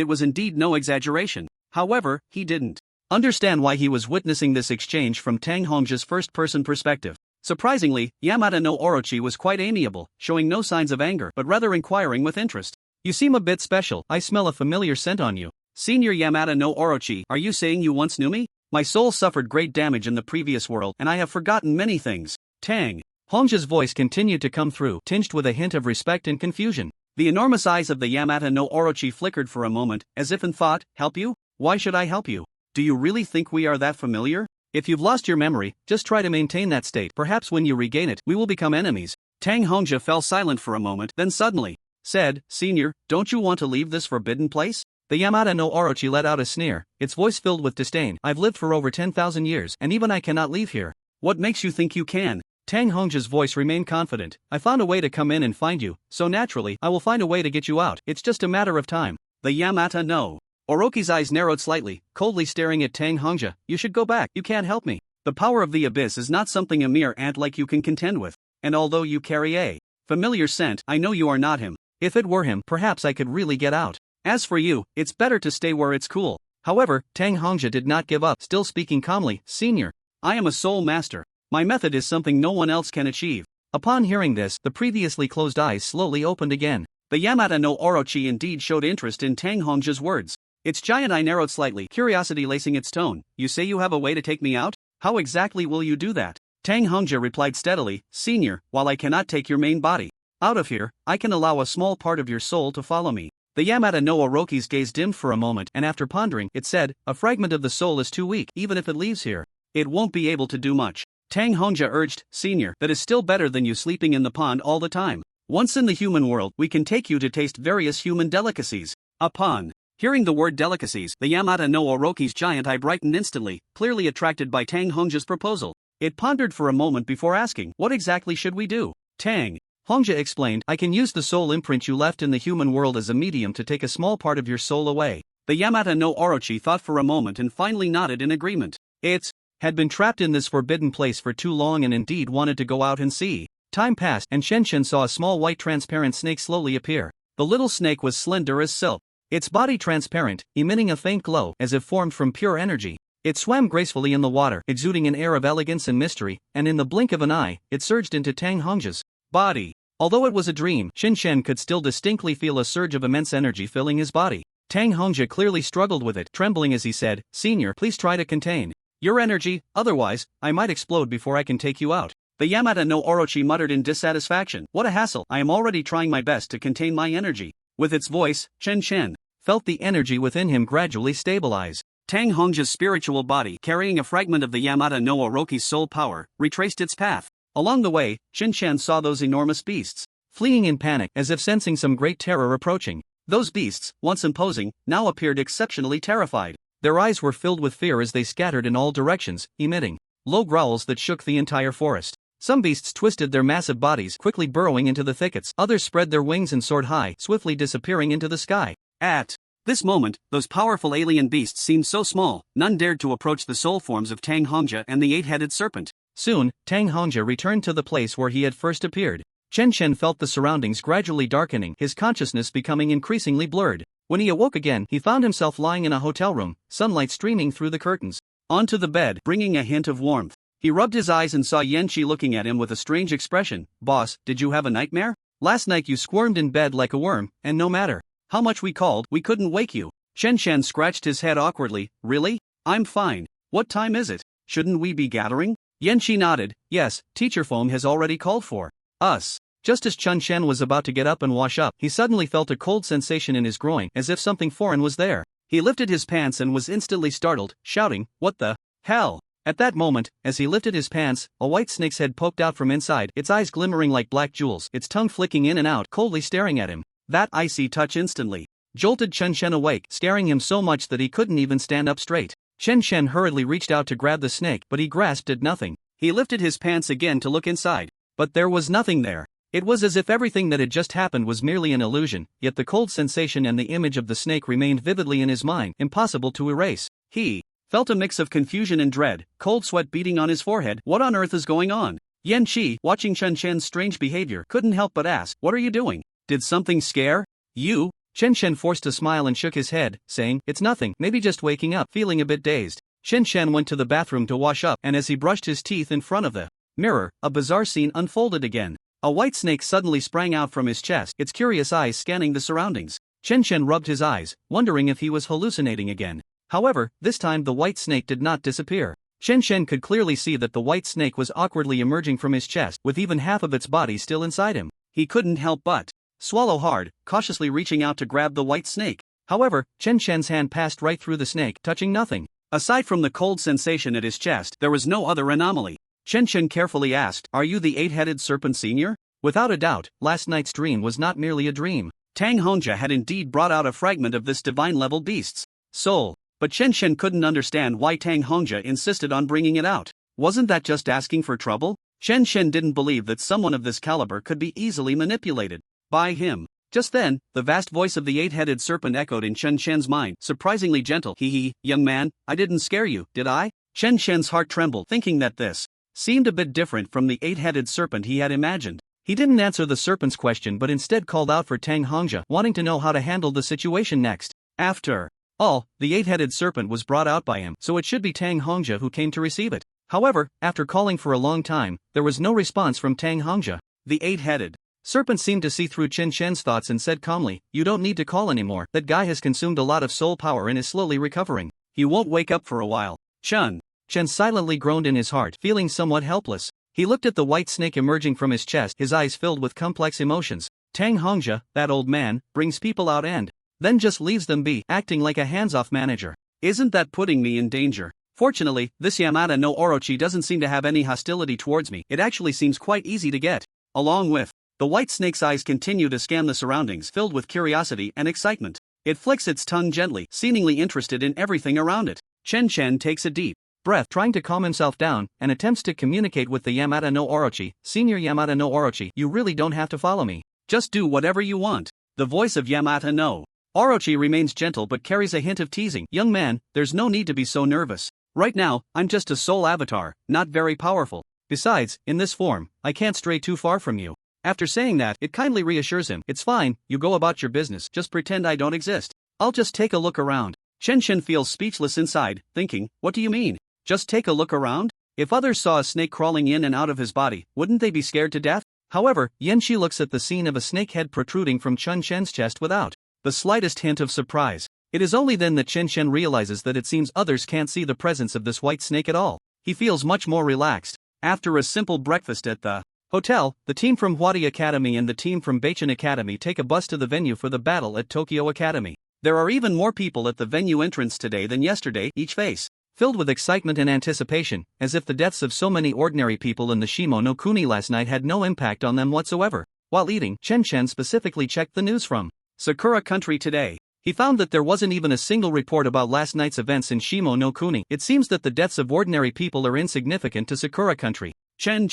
it was indeed no exaggeration. However, he didn't understand why he was witnessing this exchange from Tang Hongjia's first-person perspective. Surprisingly, Yamata no Orochi was quite amiable, showing no signs of anger but rather inquiring with interest. You seem a bit special. I smell a familiar scent on you. Senior Yamata no Orochi, are you saying you once knew me? My soul suffered great damage in the previous world and I have forgotten many things. Tang Hongjia's voice continued to come through, tinged with a hint of respect and confusion. The enormous eyes of the Yamata no Orochi flickered for a moment, as if in thought, help you? Why should I help you? Do you really think we are that familiar? If you've lost your memory, just try to maintain that state. Perhaps when you regain it, we will become enemies. Tang Hongjia fell silent for a moment, then suddenly said, Senior, don't you want to leave this forbidden place? The Yamata no Orochi let out a sneer, its voice filled with disdain. I've lived for over 10,000 years, and even I cannot leave here. What makes you think you can? Tang Hongjia's voice remained confident. I found a way to come in and find you, so naturally, I will find a way to get you out. It's just a matter of time. The Yamata no Orochi's eyes narrowed slightly, coldly staring at Tang Hongjia. You should go back. You can't help me. The power of the abyss is not something a mere ant like you can contend with. And although you carry a familiar scent, I know you are not him. If it were him, perhaps I could really get out. As for you, it's better to stay where it's cool. However, Tang Hongjia did not give up, still speaking calmly. Senior, I am a soul master. My method is something no one else can achieve. Upon hearing this, the previously closed eyes slowly opened again. The Yamata no Orochi indeed showed interest in Tang Hongjia's words. Its giant eye narrowed slightly, curiosity lacing its tone. You say you have a way to take me out? How exactly will you do that? Tang Hongjia replied steadily, Senior, while I cannot take your main body out of here, I can allow a small part of your soul to follow me. The Yamata no Orochi's gaze dimmed for a moment, and after pondering, it said, a fragment of the soul is too weak. Even if it leaves here, it won't be able to do much. Tang Hongjia urged, Senior, that is still better than you sleeping in the pond all the time. Once in the human world, we can take you to taste various human delicacies. Upon hearing the word delicacies, the Yamata no Orochi's giant eye brightened instantly, clearly attracted by Tang Hongjia's proposal. It pondered for a moment before asking, what exactly should we do? Tang Hongjia explained, I can use the soul imprint you left in the human world as a medium to take a small part of your soul away. The Yamata no Orochi thought for a moment and finally nodded in agreement. It had been trapped in this forbidden place for too long and indeed wanted to go out and see. Time passed and Shen Shen saw a small white transparent snake slowly appear. The little snake was slender as silk. Its body transparent, emitting a faint glow as if formed from pure energy. It swam gracefully in the water, exuding an air of elegance and mystery, and in the blink of an eye, it surged into Tang Hongjia's body. Although it was a dream, Shen Shen could still distinctly feel a surge of immense energy filling his body. Tang Hongjia clearly struggled with it, trembling as he said, Senior, please try to contain your energy, otherwise, I might explode before I can take you out. The Yamata no Orochi muttered in dissatisfaction, what a hassle, I am already trying my best to contain my energy. With its voice, Shen Shen felt the energy within him gradually stabilize. Tang Hongjia's spiritual body, carrying a fragment of the Yamata no Orochi's soul power, retraced its path. Along the way, Shen Shen saw those enormous beasts fleeing in panic as if sensing some great terror approaching. Those beasts, once imposing, now appeared exceptionally terrified. Their eyes were filled with fear as they scattered in all directions, emitting low growls that shook the entire forest. Some beasts twisted their massive bodies, quickly burrowing into the thickets. Others spread their wings and soared high, swiftly disappearing into the sky. At this moment, those powerful alien beasts seemed so small, none dared to approach the soul forms of Tang Hongja and the eight-headed serpent. Soon, Tang Hongja returned to the place where he had first appeared. Chen Chen felt the surroundings gradually darkening, his consciousness becoming increasingly blurred. When he awoke again, he found himself lying in a hotel room, sunlight streaming through the curtains onto the bed, bringing a hint of warmth. He rubbed his eyes and saw Yanqi looking at him with a strange expression. "Boss, did you have a nightmare? Last night you squirmed in bed like a worm, and no matter how much we called, we couldn't wake you." Chen Chen scratched his head awkwardly. "Really? I'm fine. What time is it? Shouldn't we be gathering?" Yanqi nodded. "Yes, Teacher Foam has already called for us." Just as Chen Chen was about to get up and wash up, he suddenly felt a cold sensation in his groin, as if something foreign was there. He lifted his pants and was instantly startled, shouting, "What the hell?" At that moment, as he lifted his pants, a white snake's head poked out from inside, its eyes glimmering like black jewels, its tongue flicking in and out, coldly staring at him. That icy touch instantly jolted Chen Chen awake, scaring him so much that he couldn't even stand up straight. Chen Chen hurriedly reached out to grab the snake, but he grasped at nothing. He lifted his pants again to look inside, but there was nothing there. It was as if everything that had just happened was merely an illusion, yet the cold sensation and the image of the snake remained vividly in his mind, impossible to erase. He felt a mix of confusion and dread, cold sweat beating on his forehead. What on earth is going on? Yanqi, watching Chen Chen's strange behavior, couldn't help but ask, "What are you doing? Did something scare you?" Chen Chen forced a smile and shook his head, saying, "It's nothing, maybe just waking up, feeling a bit dazed." Chen Chen went to the bathroom to wash up, and as he brushed his teeth in front of the mirror, a bizarre scene unfolded again. A white snake suddenly sprang out from his chest, its curious eyes scanning the surroundings. Chen Chen rubbed his eyes, wondering if he was hallucinating again. However, this time the white snake did not disappear. Chen Chen could clearly see that the white snake was awkwardly emerging from his chest, with even half of its body still inside him. He couldn't help but swallow hard, cautiously reaching out to grab the white snake. However, Chen Chen's hand passed right through the snake, touching nothing. Aside from the cold sensation at his chest, there was no other anomaly. Chen Chen carefully asked, "Are you the eight-headed serpent senior?" Without a doubt, last night's dream was not merely a dream. Tang Hongja had indeed brought out a fragment of this divine-level beast's soul. But Chen Chen couldn't understand why Tang Hongja insisted on bringing it out. Wasn't that just asking for trouble? Chen Chen didn't believe that someone of this caliber could be easily manipulated by him. Just then, the vast voice of the eight-headed serpent echoed in Chen Chen's mind, surprisingly gentle. "Hee, young man, I didn't scare you, did I?" Chen Chen's heart trembled, thinking that this seemed a bit different from the eight-headed serpent he had imagined. He didn't answer the serpent's question but instead called out for Tang Hongja, wanting to know how to handle the situation next. After all, the eight-headed serpent was brought out by him, so it should be Tang Hongja who came to receive it. However, after calling for a long time, there was no response from Tang Hongja. The eight-headed serpent seemed to see through Chen Chen's thoughts and said calmly, "You don't need to call anymore, that guy has consumed a lot of soul power and is slowly recovering. He won't wake up for a while." Chen silently groaned in his heart, feeling somewhat helpless. He looked at the white snake emerging from his chest, his eyes filled with complex emotions. Tang Hongja, that old man, brings people out and then just leaves them be, acting like a hands-off manager. Isn't that putting me in danger? Fortunately, this Yamata no Orochi doesn't seem to have any hostility towards me. It actually seems quite easy to get along with. The white snake's eyes continue to scan the surroundings, filled with curiosity and excitement. It flicks its tongue gently, seemingly interested in everything around it. Chen Chen takes a deep breath, trying to calm himself down, and attempts to communicate with the Yamata no Orochi. "Senior Yamata no Orochi, you really don't have to follow me. Just do whatever you want." The voice of Yamata no Orochi remains gentle but carries a hint of teasing. "Young man, there's no need to be so nervous. Right now, I'm just a soul avatar, not very powerful. Besides, in this form, I can't stray too far from you." After saying that, it kindly reassures him, "It's fine, you go about your business, just pretend I don't exist. I'll just take a look around." Chen Chen feels speechless inside, thinking, "What do you mean? Just take a look around?" If others saw a snake crawling in and out of his body, wouldn't they be scared to death? However, Yanqi looks at the scene of a snake head protruding from Chen Chen's chest without the slightest hint of surprise. It is only then that Chen Chen realizes that it seems others can't see the presence of this white snake at all. He feels much more relaxed. After a simple breakfast at the hotel, the team from Huadi Academy and the team from Beichen Academy take a bus to the venue for the battle at Tokyo Academy. There are even more people at the venue entrance today than yesterday, each face filled with excitement and anticipation, as if the deaths of so many ordinary people in the Shimo no Kuni last night had no impact on them whatsoever. While eating, Chen Chen specifically checked the news from Sakura Country today. He found that there wasn't even a single report about last night's events in Shimo no Kuni. It seems that the deaths of ordinary people are insignificant to Sakura Country. Chen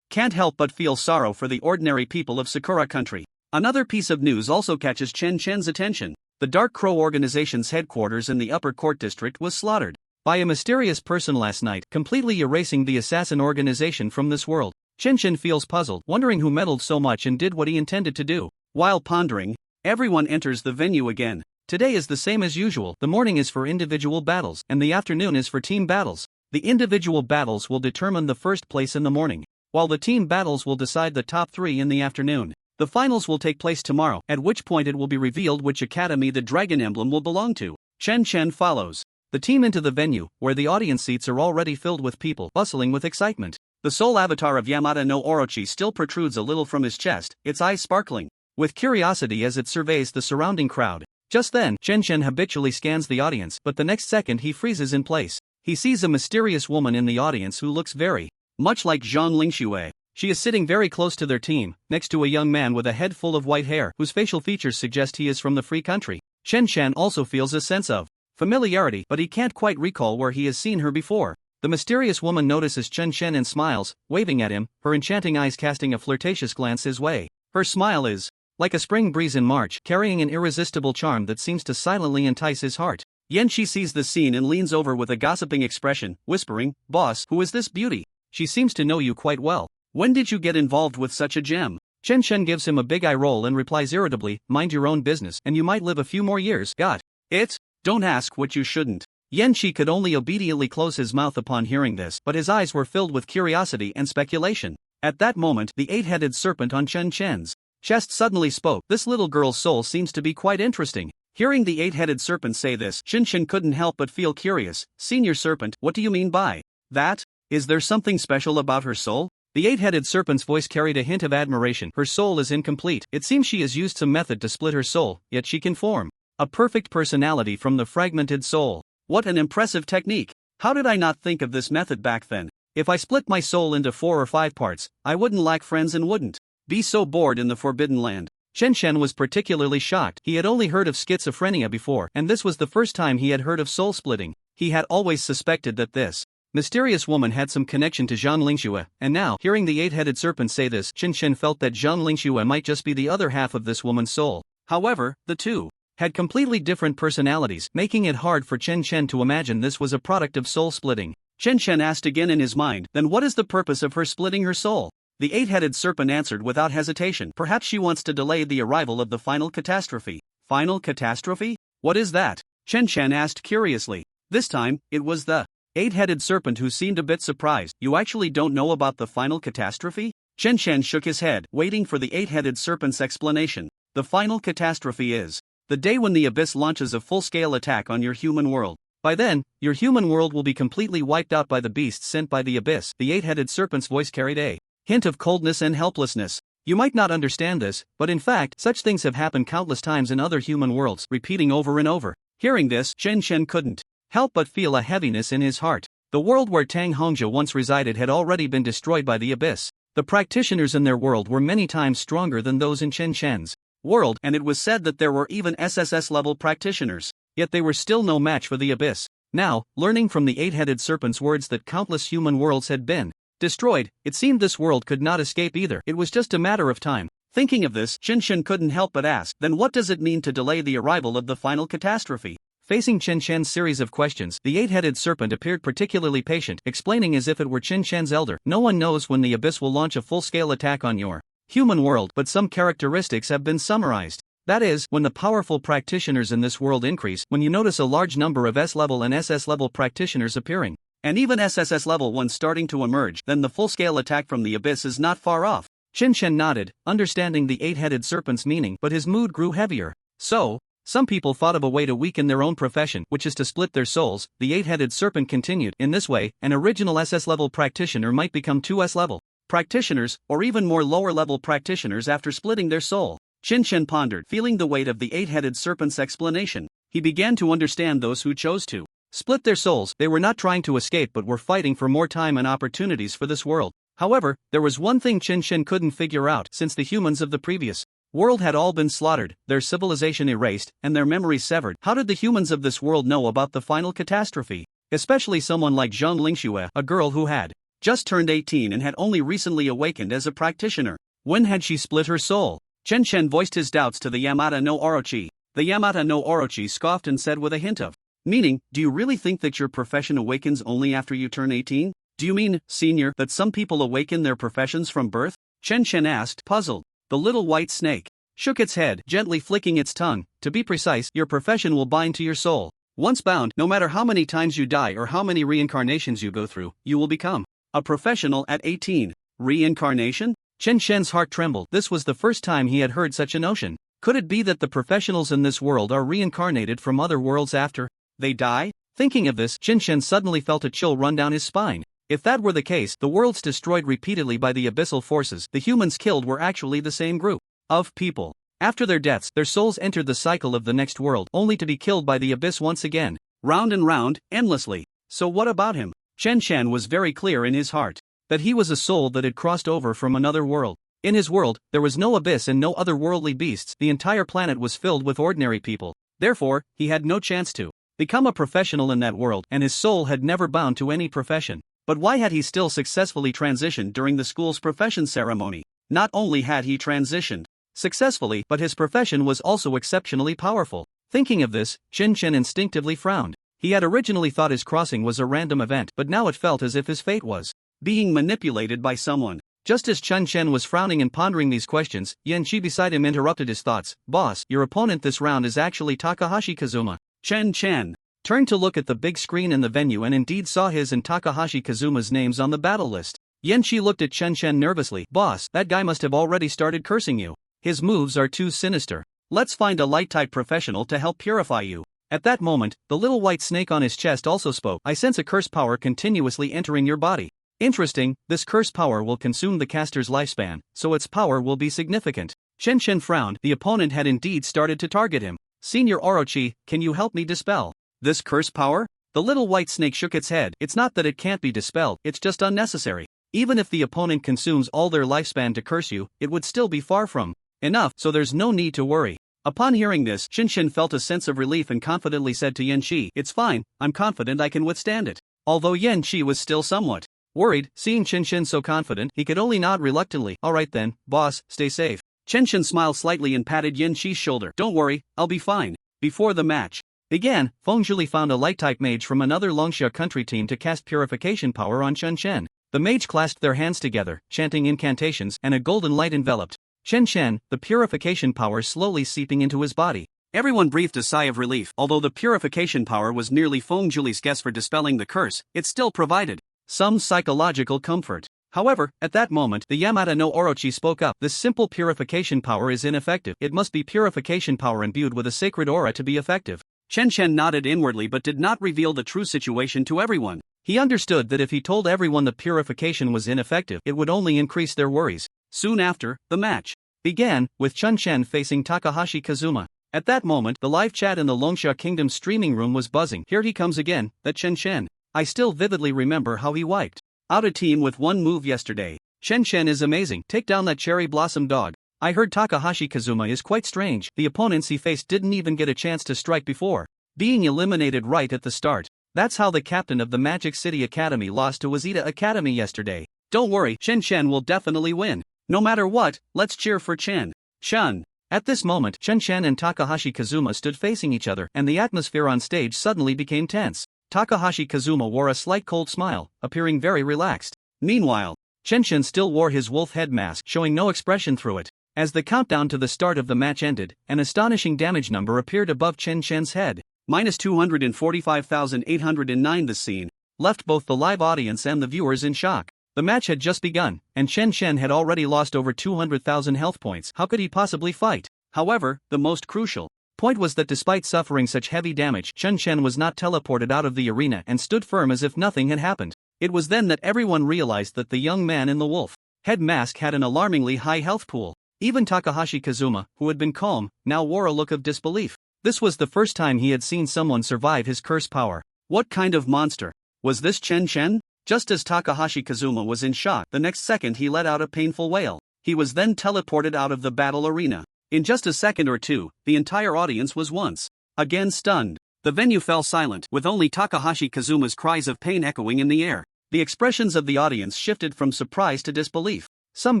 can't help but feel sorrow for the ordinary people of Sakura Country. Another piece of news also catches Chen's attention. The Dark Crow organization's headquarters in the Upper Court District was slaughtered by a mysterious person last night, completely erasing the assassin organization from this world. Chen feels puzzled, wondering who meddled so much and did what he intended to do. While pondering, everyone enters the venue again. Today is the same as usual. The morning is for individual battles, and the afternoon is for team battles. The individual battles will determine the first place in the morning, while the team battles will decide the top 3 in the afternoon. The finals will take place tomorrow, at which point it will be revealed which academy the dragon emblem will belong to. Chen follows the team into the venue, where the audience seats are already filled with people bustling with excitement. The soul avatar of Yamada no Orochi still protrudes a little from his chest, its eyes sparkling with curiosity as it surveys the surrounding crowd. Just then, Chen habitually scans the audience, but the next second he freezes in place. He sees a mysterious woman in the audience who looks very much like Zhang Lingxue. She is sitting very close to their team, next to a young man with a head full of white hair, whose facial features suggest he is from the free country. Chen also feels a sense of familiarity, but he can't quite recall where he has seen her before. The mysterious woman notices Chen and smiles, waving at him, her enchanting eyes casting a flirtatious glance his way. Her smile is like a spring breeze in March, carrying an irresistible charm that seems to silently entice his heart. Yanqi sees the scene and leans over with a gossiping expression, whispering, "Boss, who is this beauty? She seems to know you quite well. When did you get involved with such a gem?" Chen gives him a big eye roll and replies irritably, "Mind your own business, and you might live a few more years." Got it? Don't ask what you shouldn't. Yanqi could only obediently close his mouth upon hearing this, but his eyes were filled with curiosity and speculation. At that moment, the 8-headed serpent on Chen's chest suddenly spoke. This little girl's soul seems to be quite interesting. Hearing the 8-headed serpent say this, Chen couldn't help but feel curious. "Senior serpent, what do you mean by that? Is there something special about her soul?" The 8-headed serpent's voice carried a hint of admiration. "Her soul is incomplete. It seems she has used some method to split her soul, yet she can form a perfect personality from the fragmented soul. What an impressive technique! How did I not think of this method back then? If I split my soul into 4 or 5 parts, I wouldn't lack friends and wouldn't be so bored in the Forbidden Land." Chen was particularly shocked. He had only heard of schizophrenia before, and this was the first time he had heard of soul splitting. He had always suspected that this mysterious woman had some connection to Zhang Lingxue, and now, hearing the 8-headed serpent say this, Chen felt that Zhang Lingxue might just be the other half of this woman's soul. However, the two had completely different personalities, making it hard for Chen to imagine this was a product of soul splitting. Chen asked again in his mind, "Then what is the purpose of her splitting her soul?" The 8-headed serpent answered without hesitation, "Perhaps she wants to delay the arrival of the final catastrophe." Final catastrophe? What is that? Chen asked curiously. This time, it was the 8-headed serpent who seemed a bit surprised. "You actually don't know about the final catastrophe?" Chen shook his head, waiting for the 8-headed serpent's explanation. "The final catastrophe is the day when the abyss launches a full-scale attack on your human world. By then, your human world will be completely wiped out by the beasts sent by the abyss." The 8-headed serpent's voice carried a hint of coldness and helplessness. "You might not understand this, but in fact, such things have happened countless times in other human worlds," repeating over and over. Hearing this, Chen couldn't help but feel a heaviness in his heart. The world where Tang Hongzhi once resided had already been destroyed by the abyss. The practitioners in their world were many times stronger than those in Chen's world, and it was said that there were even SSS-level practitioners. Yet they were still no match for the abyss. Now, learning from the 8-headed serpent's words that countless human worlds had been destroyed, it seemed this world could not escape either. It was just a matter of time. Thinking of this, Chen couldn't help but ask, "Then what does it mean to delay the arrival of the final catastrophe?" Facing Chen's series of questions, the 8-headed serpent appeared particularly patient, explaining as if it were Chen's elder. "No one knows when the abyss will launch a full-scale attack on your human world, but some characteristics have been summarized. That is, when the powerful practitioners in this world increase, when you notice a large number of S-level and SS-level practitioners appearing, and even SSS-level ones starting to emerge, then the full-scale attack from the abyss is not far off." Chen nodded, understanding the 8-headed serpent's meaning, but his mood grew heavier. "So, some people thought of a way to weaken their own profession, which is to split their souls," the 8-headed serpent continued. "In this way, an original SS-level practitioner might become 2 S-level practitioners, or even more lower-level practitioners after splitting their soul." Chen pondered, feeling the weight of the 8-headed serpent's explanation. He began to understand those who chose to split their souls. They were not trying to escape but were fighting for more time and opportunities for this world. However, there was one thing Chen couldn't figure out. Since the humans of the previous world had all been slaughtered, their civilization erased, and their memories severed. How did the humans of this world know about the final catastrophe? Especially someone like Zhang Lingxue, a girl who had just turned 18 and had only recently awakened as a practitioner. When had she split her soul? Chen Chen voiced his doubts to the Yamata no Orochi. The Yamata no Orochi scoffed and said with a hint of meaning, do you really think that your profession awakens only after you turn 18? Do you mean, senior, that some people awaken their professions from birth? Chen Chen asked, puzzled. The little white snake shook its head, gently flicking its tongue. To be precise, your profession will bind to your soul. Once bound, no matter how many times you die or how many reincarnations you go through, you will become a professional at 18. Reincarnation? Chen Chen's heart trembled. This was the first time he had heard such a notion. Could it be that the professionals in this world are reincarnated from other worlds after they die? Thinking of this, Chen Chen suddenly felt a chill run down his spine. If that were the case, the worlds destroyed repeatedly by the abyssal forces, the humans killed were actually the same group of people. After their deaths, their souls entered the cycle of the next world, only to be killed by the abyss once again, round and round, endlessly. So what about him? Chen Chen was very clear in his heart that he was a soul that had crossed over from another world. In his world, there was no abyss and no otherworldly beasts. The entire planet was filled with ordinary people. Therefore, he had no chance to become a professional in that world, and his soul had never bound to any profession. But why had he still successfully transitioned during the school's profession ceremony? Not only had he transitioned successfully, but his profession was also exceptionally powerful. Thinking of this, Chen Chen instinctively frowned. He had originally thought his crossing was a random event, but now it felt as if his fate was being manipulated by someone. Just as Chen Chen was frowning and pondering these questions, Yan Chi beside him interrupted his thoughts. Boss, your opponent this round is actually Takahashi Kazuma. Chen Chen turned to look at the big screen in the venue and indeed saw his and Takahashi Kazuma's names on the battle list. Yan Chi looked at Chen Chen nervously. Boss, that guy must have already started cursing you. His moves are too sinister. Let's find a light-type professional to help purify you. At that moment, the little white snake on his chest also spoke. I sense a curse power continuously entering your body. Interesting, this curse power will consume the caster's lifespan, so its power will be significant. Chen Chen frowned. The opponent had indeed started to target him. Senior Orochi, can you help me dispel this curse power? The little white snake shook its head. It's not that it can't be dispelled, it's just unnecessary. Even if the opponent consumes all their lifespan to curse you, it would still be far from enough, so there's no need to worry. Upon hearing this, Chen Chen felt a sense of relief and confidently said to Yan Chi, it's fine, I'm confident I can withstand it. Although Yan Chi was still somewhat worried, seeing Chen Chen so confident, he could only nod reluctantly. Alright then, boss, stay safe. Chen Chen smiled slightly and patted Yan Chi's shoulder. Don't worry, I'll be fine. Before the match began, Feng Zhuli found a light-type mage from another Longsha country team to cast purification power on Chen Chen. The mage clasped their hands together, chanting incantations, and a golden light enveloped Chen Chen, the purification power slowly seeping into his body. Everyone breathed a sigh of relief. Although the purification power was nearly Feng Zhuli's guess for dispelling the curse, it still provided some psychological comfort. However, at that moment, the Yamata no Orochi spoke up. This simple purification power is ineffective. It must be purification power imbued with a sacred aura to be effective. Chen Chen nodded inwardly but did not reveal the true situation to everyone. He understood that if he told everyone the purification was ineffective, it would only increase their worries. Soon after, the match began, with Chen Chen facing Takahashi Kazuma. At that moment, the live chat in the Longsha Kingdom streaming room was buzzing. Here he comes again, that Chen Chen. I still vividly remember how he wiped out a team with one move yesterday. Chen Chen is amazing. Take down that cherry blossom dog. I heard Takahashi Kazuma is quite strange. The opponents he faced didn't even get a chance to strike before being eliminated right at the start. That's how the captain of the Magic City Academy lost to Wazita Academy yesterday. Don't worry, Chen Chen will definitely win. No matter what, let's cheer for Chen Chen. At this moment, Chen Chen and Takahashi Kazuma stood facing each other, and the atmosphere on stage suddenly became tense. Takahashi Kazuma wore a slight cold smile, appearing very relaxed. Meanwhile, Chen Chen still wore his wolf head mask, showing no expression through it. As the countdown to the start of the match ended, an astonishing damage number appeared above Chen Chen's head. -245,809. This scene left both the live audience and the viewers in shock. The match had just begun, and Chen Chen had already lost over 200,000 health points. How could he possibly fight? However, the most crucial point was that despite suffering such heavy damage, Chen Chen was not teleported out of the arena and stood firm as if nothing had happened. It was then that everyone realized that the young man in the wolf head mask had an alarmingly high health pool. Even Takahashi Kazuma, who had been calm, now wore a look of disbelief. This was the first time he had seen someone survive his curse power. What kind of monster was this Chen Chen? Just as Takahashi Kazuma was in shock, the next second he let out a painful wail. He was then teleported out of the battle arena. In just a second or two, the entire audience was once again stunned. The venue fell silent, with only Takahashi Kazuma's cries of pain echoing in the air. The expressions of the audience shifted from surprise to disbelief. Some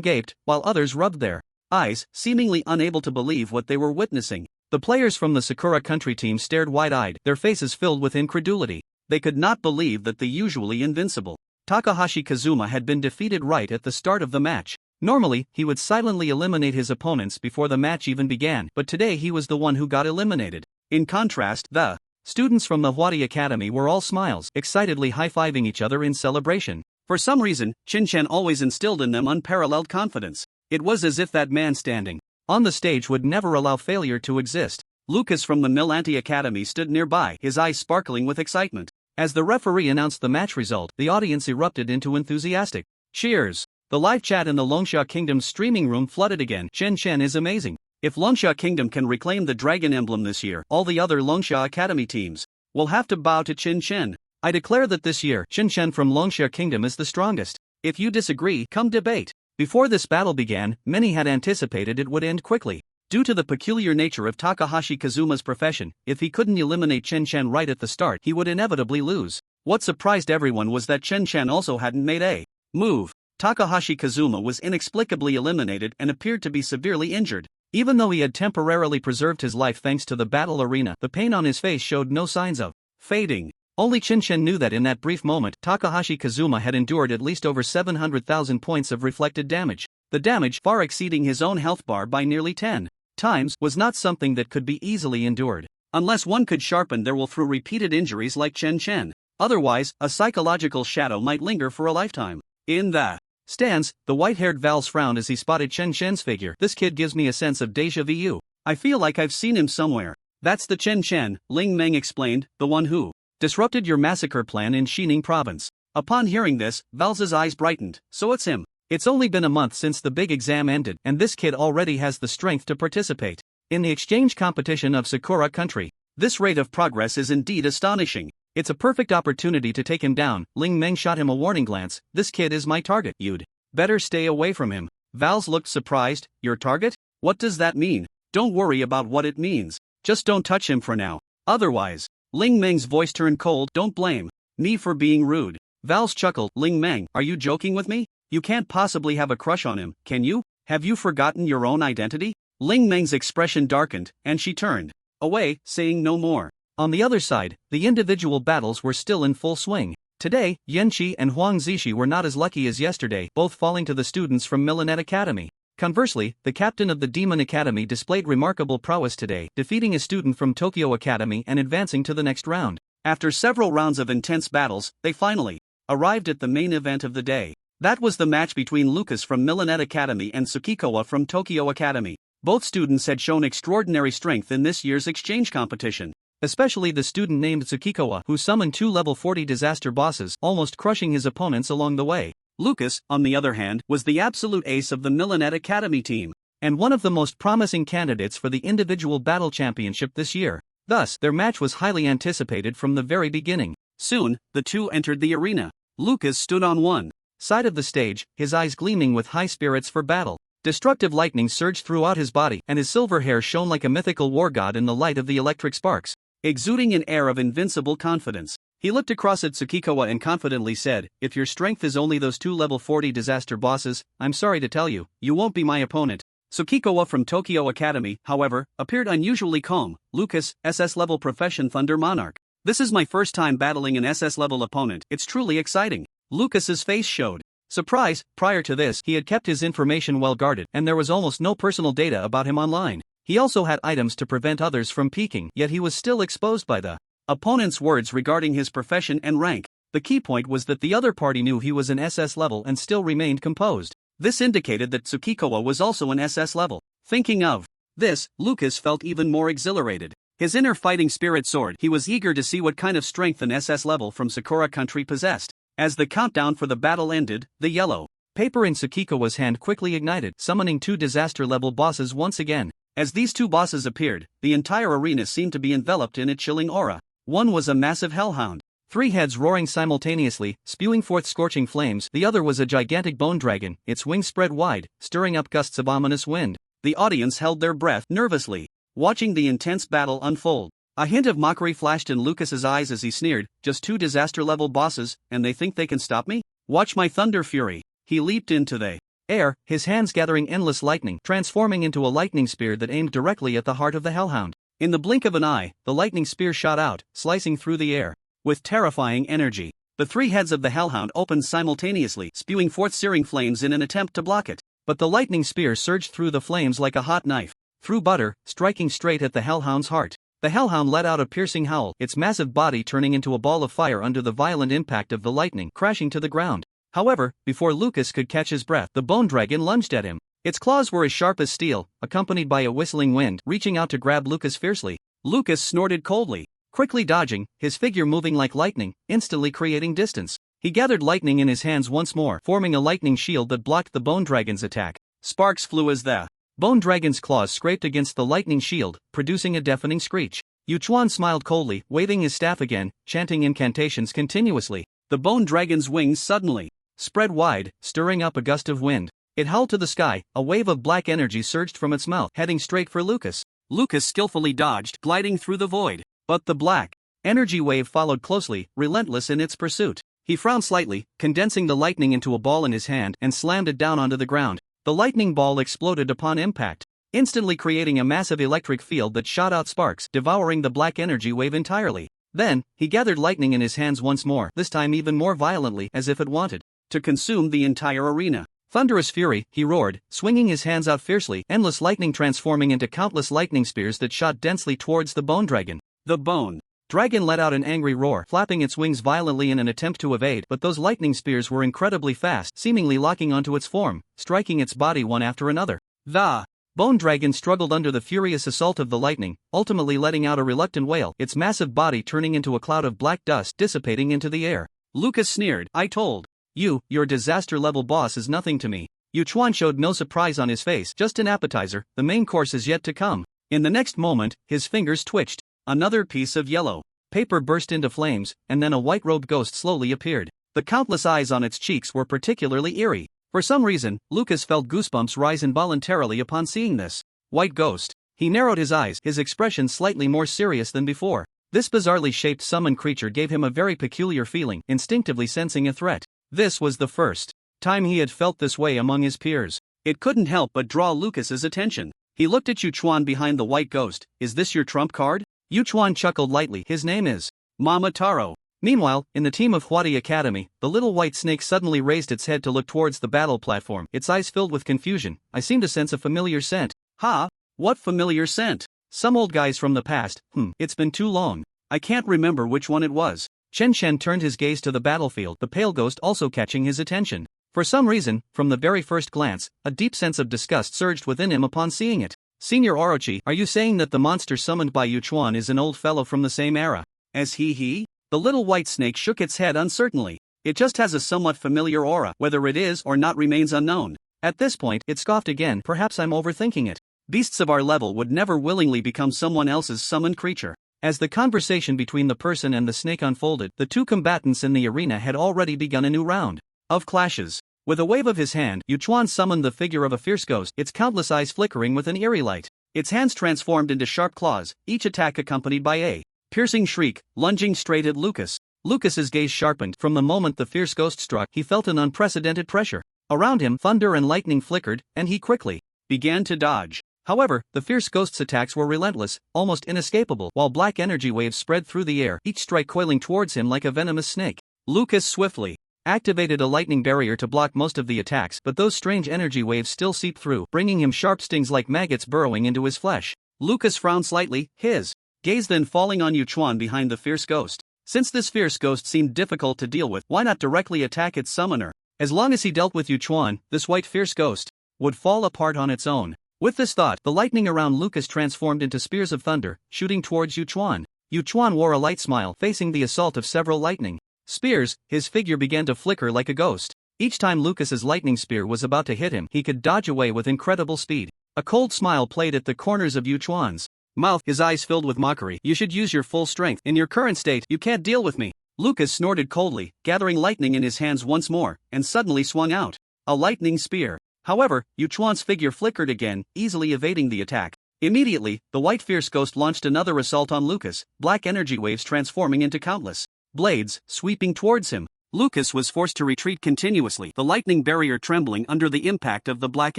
gaped, while others rubbed their eyes, seemingly unable to believe what they were witnessing. The players from the Sakura Country team stared wide-eyed, their faces filled with incredulity. They could not believe that the usually invincible Takahashi Kazuma had been defeated right at the start of the match. Normally, he would silently eliminate his opponents before the match even began, but today he was the one who got eliminated. In contrast, the students from the Hwadi Academy were all smiles, excitedly high-fiving each other in celebration. For some reason, Shin-chan always instilled in them unparalleled confidence. It was as if that man standing on the stage would never allow failure to exist. Lucas from the Milanti Academy stood nearby, his eyes sparkling with excitement. As the referee announced the match result, the audience erupted into enthusiastic cheers. The live chat in the Longsha Kingdom's streaming room flooded again. Shin-chan is amazing. If Longsha Kingdom can reclaim the dragon emblem this year, all the other Longsha Academy teams will have to bow to Shin-chan. I declare that this year, Shin-chan from Longsha Kingdom is the strongest. If you disagree, come debate. Before this battle began, many had anticipated it would end quickly. Due to the peculiar nature of Takahashi Kazuma's profession, if he couldn't eliminate Shin-chan right at the start, he would inevitably lose. What surprised everyone was that Shin-chan also hadn't made a move. Takahashi Kazuma was inexplicably eliminated and appeared to be severely injured. Even though he had temporarily preserved his life thanks to the battle arena, the pain on his face showed no signs of fading. Only Shin-chan knew that in that brief moment, Takahashi Kazuma had endured at least over 700,000 points of reflected damage. The damage, far exceeding his own health bar by nearly 10 times, was not something that could be easily endured. Unless one could sharpen their will through repeated injuries like Shin-chan. Otherwise, a psychological shadow might linger for a lifetime. In the stands, the white-haired Vals frowned as he spotted Shin-chan's figure. This kid gives me a sense of déjà vu. I feel like I've seen him somewhere. That's the Shin-chan, Ling Meng explained, the one who disrupted your massacre plan in Xining province. Upon hearing this, Vals's eyes brightened. So it's him. It's only been a month since the big exam ended, and this kid already has the strength to participate in the exchange competition of Sakura Country. This rate of progress is indeed astonishing. It's a perfect opportunity to take him down. Ling Meng shot him a warning glance. This kid is my target. You'd better stay away from him. Vals looked surprised. Your target? What does that mean? Don't worry about what it means. Just don't touch him for now. Otherwise, Ling Meng's voice turned cold. Don't blame me for being rude. Vals chuckled. Ling Meng, are you joking with me? You can't possibly have a crush on him, can you? Have you forgotten your own identity? Ling Meng's expression darkened, and she turned away, saying no more. On the other side, the individual battles were still in full swing. Today, Yanqi and Huang Zishi were not as lucky as yesterday, both falling to the students from Milanette Academy. Conversely, the captain of the Demon Academy displayed remarkable prowess today, defeating a student from Tokyo Academy and advancing to the next round. After several rounds of intense battles, they finally arrived at the main event of the day. That was the match between Lucas from Milanette Academy and Tsukikowa from Tokyo Academy. Both students had shown extraordinary strength in this year's exchange competition. Especially the student named Tsukikowa, who summoned 2 level 40 disaster bosses, almost crushing his opponents along the way. Lucas, on the other hand, was the absolute ace of the Milanette Academy team, and one of the most promising candidates for the individual battle championship this year. Thus, their match was highly anticipated from the very beginning. Soon, the two entered the arena. Lucas stood on one side of the stage, his eyes gleaming with high spirits for battle. Destructive lightning surged throughout his body, and his silver hair shone like a mythical war god in the light of the electric sparks, exuding an air of invincible confidence. He looked across at Tsukikowa and confidently said, if your strength is only those 2 level 40 disaster bosses, I'm sorry to tell you, you won't be my opponent. Tsukikowa from Tokyo Academy, however, appeared unusually calm. Lucas, SS level profession Thunder Monarch. This is my first time battling an SS level opponent. It's truly exciting. Lucas's face showed surprise. Prior to this, he had kept his information well guarded, and there was almost no personal data about him online. He also had items to prevent others from peeking, yet he was still exposed by the opponent's words regarding his profession and rank. The key point was that the other party knew he was an SS level and still remained composed. This indicated that Tsukikowa was also an SS level. Thinking of this, Lucas felt even more exhilarated. His inner fighting spirit soared. He was eager to see what kind of strength an SS level from Sakura Country possessed. As the countdown for the battle ended, the yellow paper in Tsukikowa's hand quickly ignited, summoning 2 disaster-level bosses once again. As these 2 bosses appeared, the entire arena seemed to be enveloped in a chilling aura. One was a massive hellhound, 3 heads roaring simultaneously, spewing forth scorching flames. The other was a gigantic bone dragon, its wings spread wide, stirring up gusts of ominous wind. The audience held their breath nervously, watching the intense battle unfold. A hint of mockery flashed in Lucas's eyes as he sneered, "Just two disaster-level bosses, and they think they can stop me? Watch my thunder fury." He leaped into the air, his hands gathering endless lightning, transforming into a lightning spear that aimed directly at the heart of the Hellhound. In the blink of an eye, the lightning spear shot out, slicing through the air. With terrifying energy, the three heads of the Hellhound opened simultaneously, spewing forth searing flames in an attempt to block it. But the lightning spear surged through the flames like a hot knife, through butter, striking straight at the Hellhound's heart. The Hellhound let out a piercing howl, its massive body turning into a ball of fire under the violent impact of the lightning, crashing to the ground. However, before Lucas could catch his breath, the bone dragon lunged at him. Its claws were as sharp as steel, accompanied by a whistling wind, reaching out to grab Lucas fiercely. Lucas snorted coldly, quickly dodging, his figure moving like lightning, instantly creating distance. He gathered lightning in his hands once more, forming a lightning shield that blocked the bone dragon's attack. Sparks flew as the bone dragon's claws scraped against the lightning shield, producing a deafening screech. Yuchuan smiled coldly, waving his staff again, chanting incantations continuously. The bone dragon's wings suddenly spread wide, stirring up a gust of wind. It howled to the sky, a wave of black energy surged from its mouth, heading straight for Lucas. Lucas skillfully dodged, gliding through the void. But the black energy wave followed closely, relentless in its pursuit. He frowned slightly, condensing the lightning into a ball in his hand, and slammed it down onto the ground. The lightning ball exploded upon impact, instantly creating a massive electric field that shot out sparks, devouring the black energy wave entirely. Then, he gathered lightning in his hands once more, this time even more violently, as if it wanted to consume the entire arena. Thunderous fury, he roared, swinging his hands out fiercely, endless lightning transforming into countless lightning spears that shot densely towards the bone dragon. The bone dragon let out an angry roar, flapping its wings violently in an attempt to evade, but those lightning spears were incredibly fast, seemingly locking onto its form, striking its body one after another. The bone dragon struggled under the furious assault of the lightning, ultimately letting out a reluctant wail, its massive body turning into a cloud of black dust dissipating into the air. Lucas sneered, "I told you, your disaster-level boss is nothing to me." Yuchuan showed no surprise on his face, just an appetizer, the main course is yet to come. In the next moment, his fingers twitched. Another piece of yellow paper burst into flames, and then a white-robed ghost slowly appeared. The countless eyes on its cheeks were particularly eerie. For some reason, Lucas felt goosebumps rise involuntarily upon seeing this white ghost. He narrowed his eyes, his expression slightly more serious than before. This bizarrely shaped summon creature gave him a very peculiar feeling, instinctively sensing a threat. This was the first time he had felt this way among his peers. It couldn't help but draw Lucas's attention. He looked at Yuchuan behind the white ghost. "Is this your trump card?" Yuchuan chuckled lightly. "His name is Mamataro." Meanwhile, in the team of Huadi Academy, the little white snake suddenly raised its head to look towards the battle platform, its eyes filled with confusion. "I seem to sense a familiar scent." "Ha? What familiar scent?" "Some old guys from the past. It's been too long. I can't remember which one it was." Chen Shen turned his gaze to the battlefield, the pale ghost also catching his attention. For some reason, from the very first glance, a deep sense of disgust surged within him upon seeing it. "Senior Orochi, are you saying that the monster summoned by Yuchuan is an old fellow from the same era?" "As he? The little white snake shook its head uncertainly. "It just has a somewhat familiar aura, whether it is or not remains unknown." At this point, it scoffed again. "Perhaps I'm overthinking it. Beasts of our level would never willingly become someone else's summoned creature." As the conversation between the person and the snake unfolded, the two combatants in the arena had already begun a new round of clashes. With a wave of his hand, Yuchuan summoned the figure of a fierce ghost, its countless eyes flickering with an eerie light. Its hands transformed into sharp claws, each attack accompanied by a piercing shriek, lunging straight at Lucas. Lucas's gaze sharpened. From the moment the fierce ghost struck, he felt an unprecedented pressure. Around him, thunder and lightning flickered, and he quickly began to dodge. However, the fierce ghost's attacks were relentless, almost inescapable, while black energy waves spread through the air, each strike coiling towards him like a venomous snake. Lucas swiftly activated a lightning barrier to block most of the attacks, but those strange energy waves still seeped through, bringing him sharp stings like maggots burrowing into his flesh. Lucas frowned slightly, his gaze then falling on Yuchuan behind the fierce ghost. Since this fierce ghost seemed difficult to deal with, why not directly attack its summoner? As long as he dealt with Yuchuan, this white fierce ghost would fall apart on its own. With this thought, the lightning around Lucas transformed into spears of thunder, shooting towards Yuchuan. Yuchuan wore a light smile, facing the assault of several lightning spears. His figure began to flicker like a ghost. Each time Lucas's lightning spear was about to hit him, he could dodge away with incredible speed. A cold smile played at the corners of Yuchuan's mouth, his eyes filled with mockery. "You should use your full strength. In your current state, you can't deal with me." Lucas snorted coldly, gathering lightning in his hands once more, and suddenly swung out a lightning spear. However, Yuchuan's figure flickered again, easily evading the attack. Immediately, the white fierce ghost launched another assault on Lucas, black energy waves transforming into countless blades, sweeping towards him. Lucas was forced to retreat continuously, the lightning barrier trembling under the impact of the black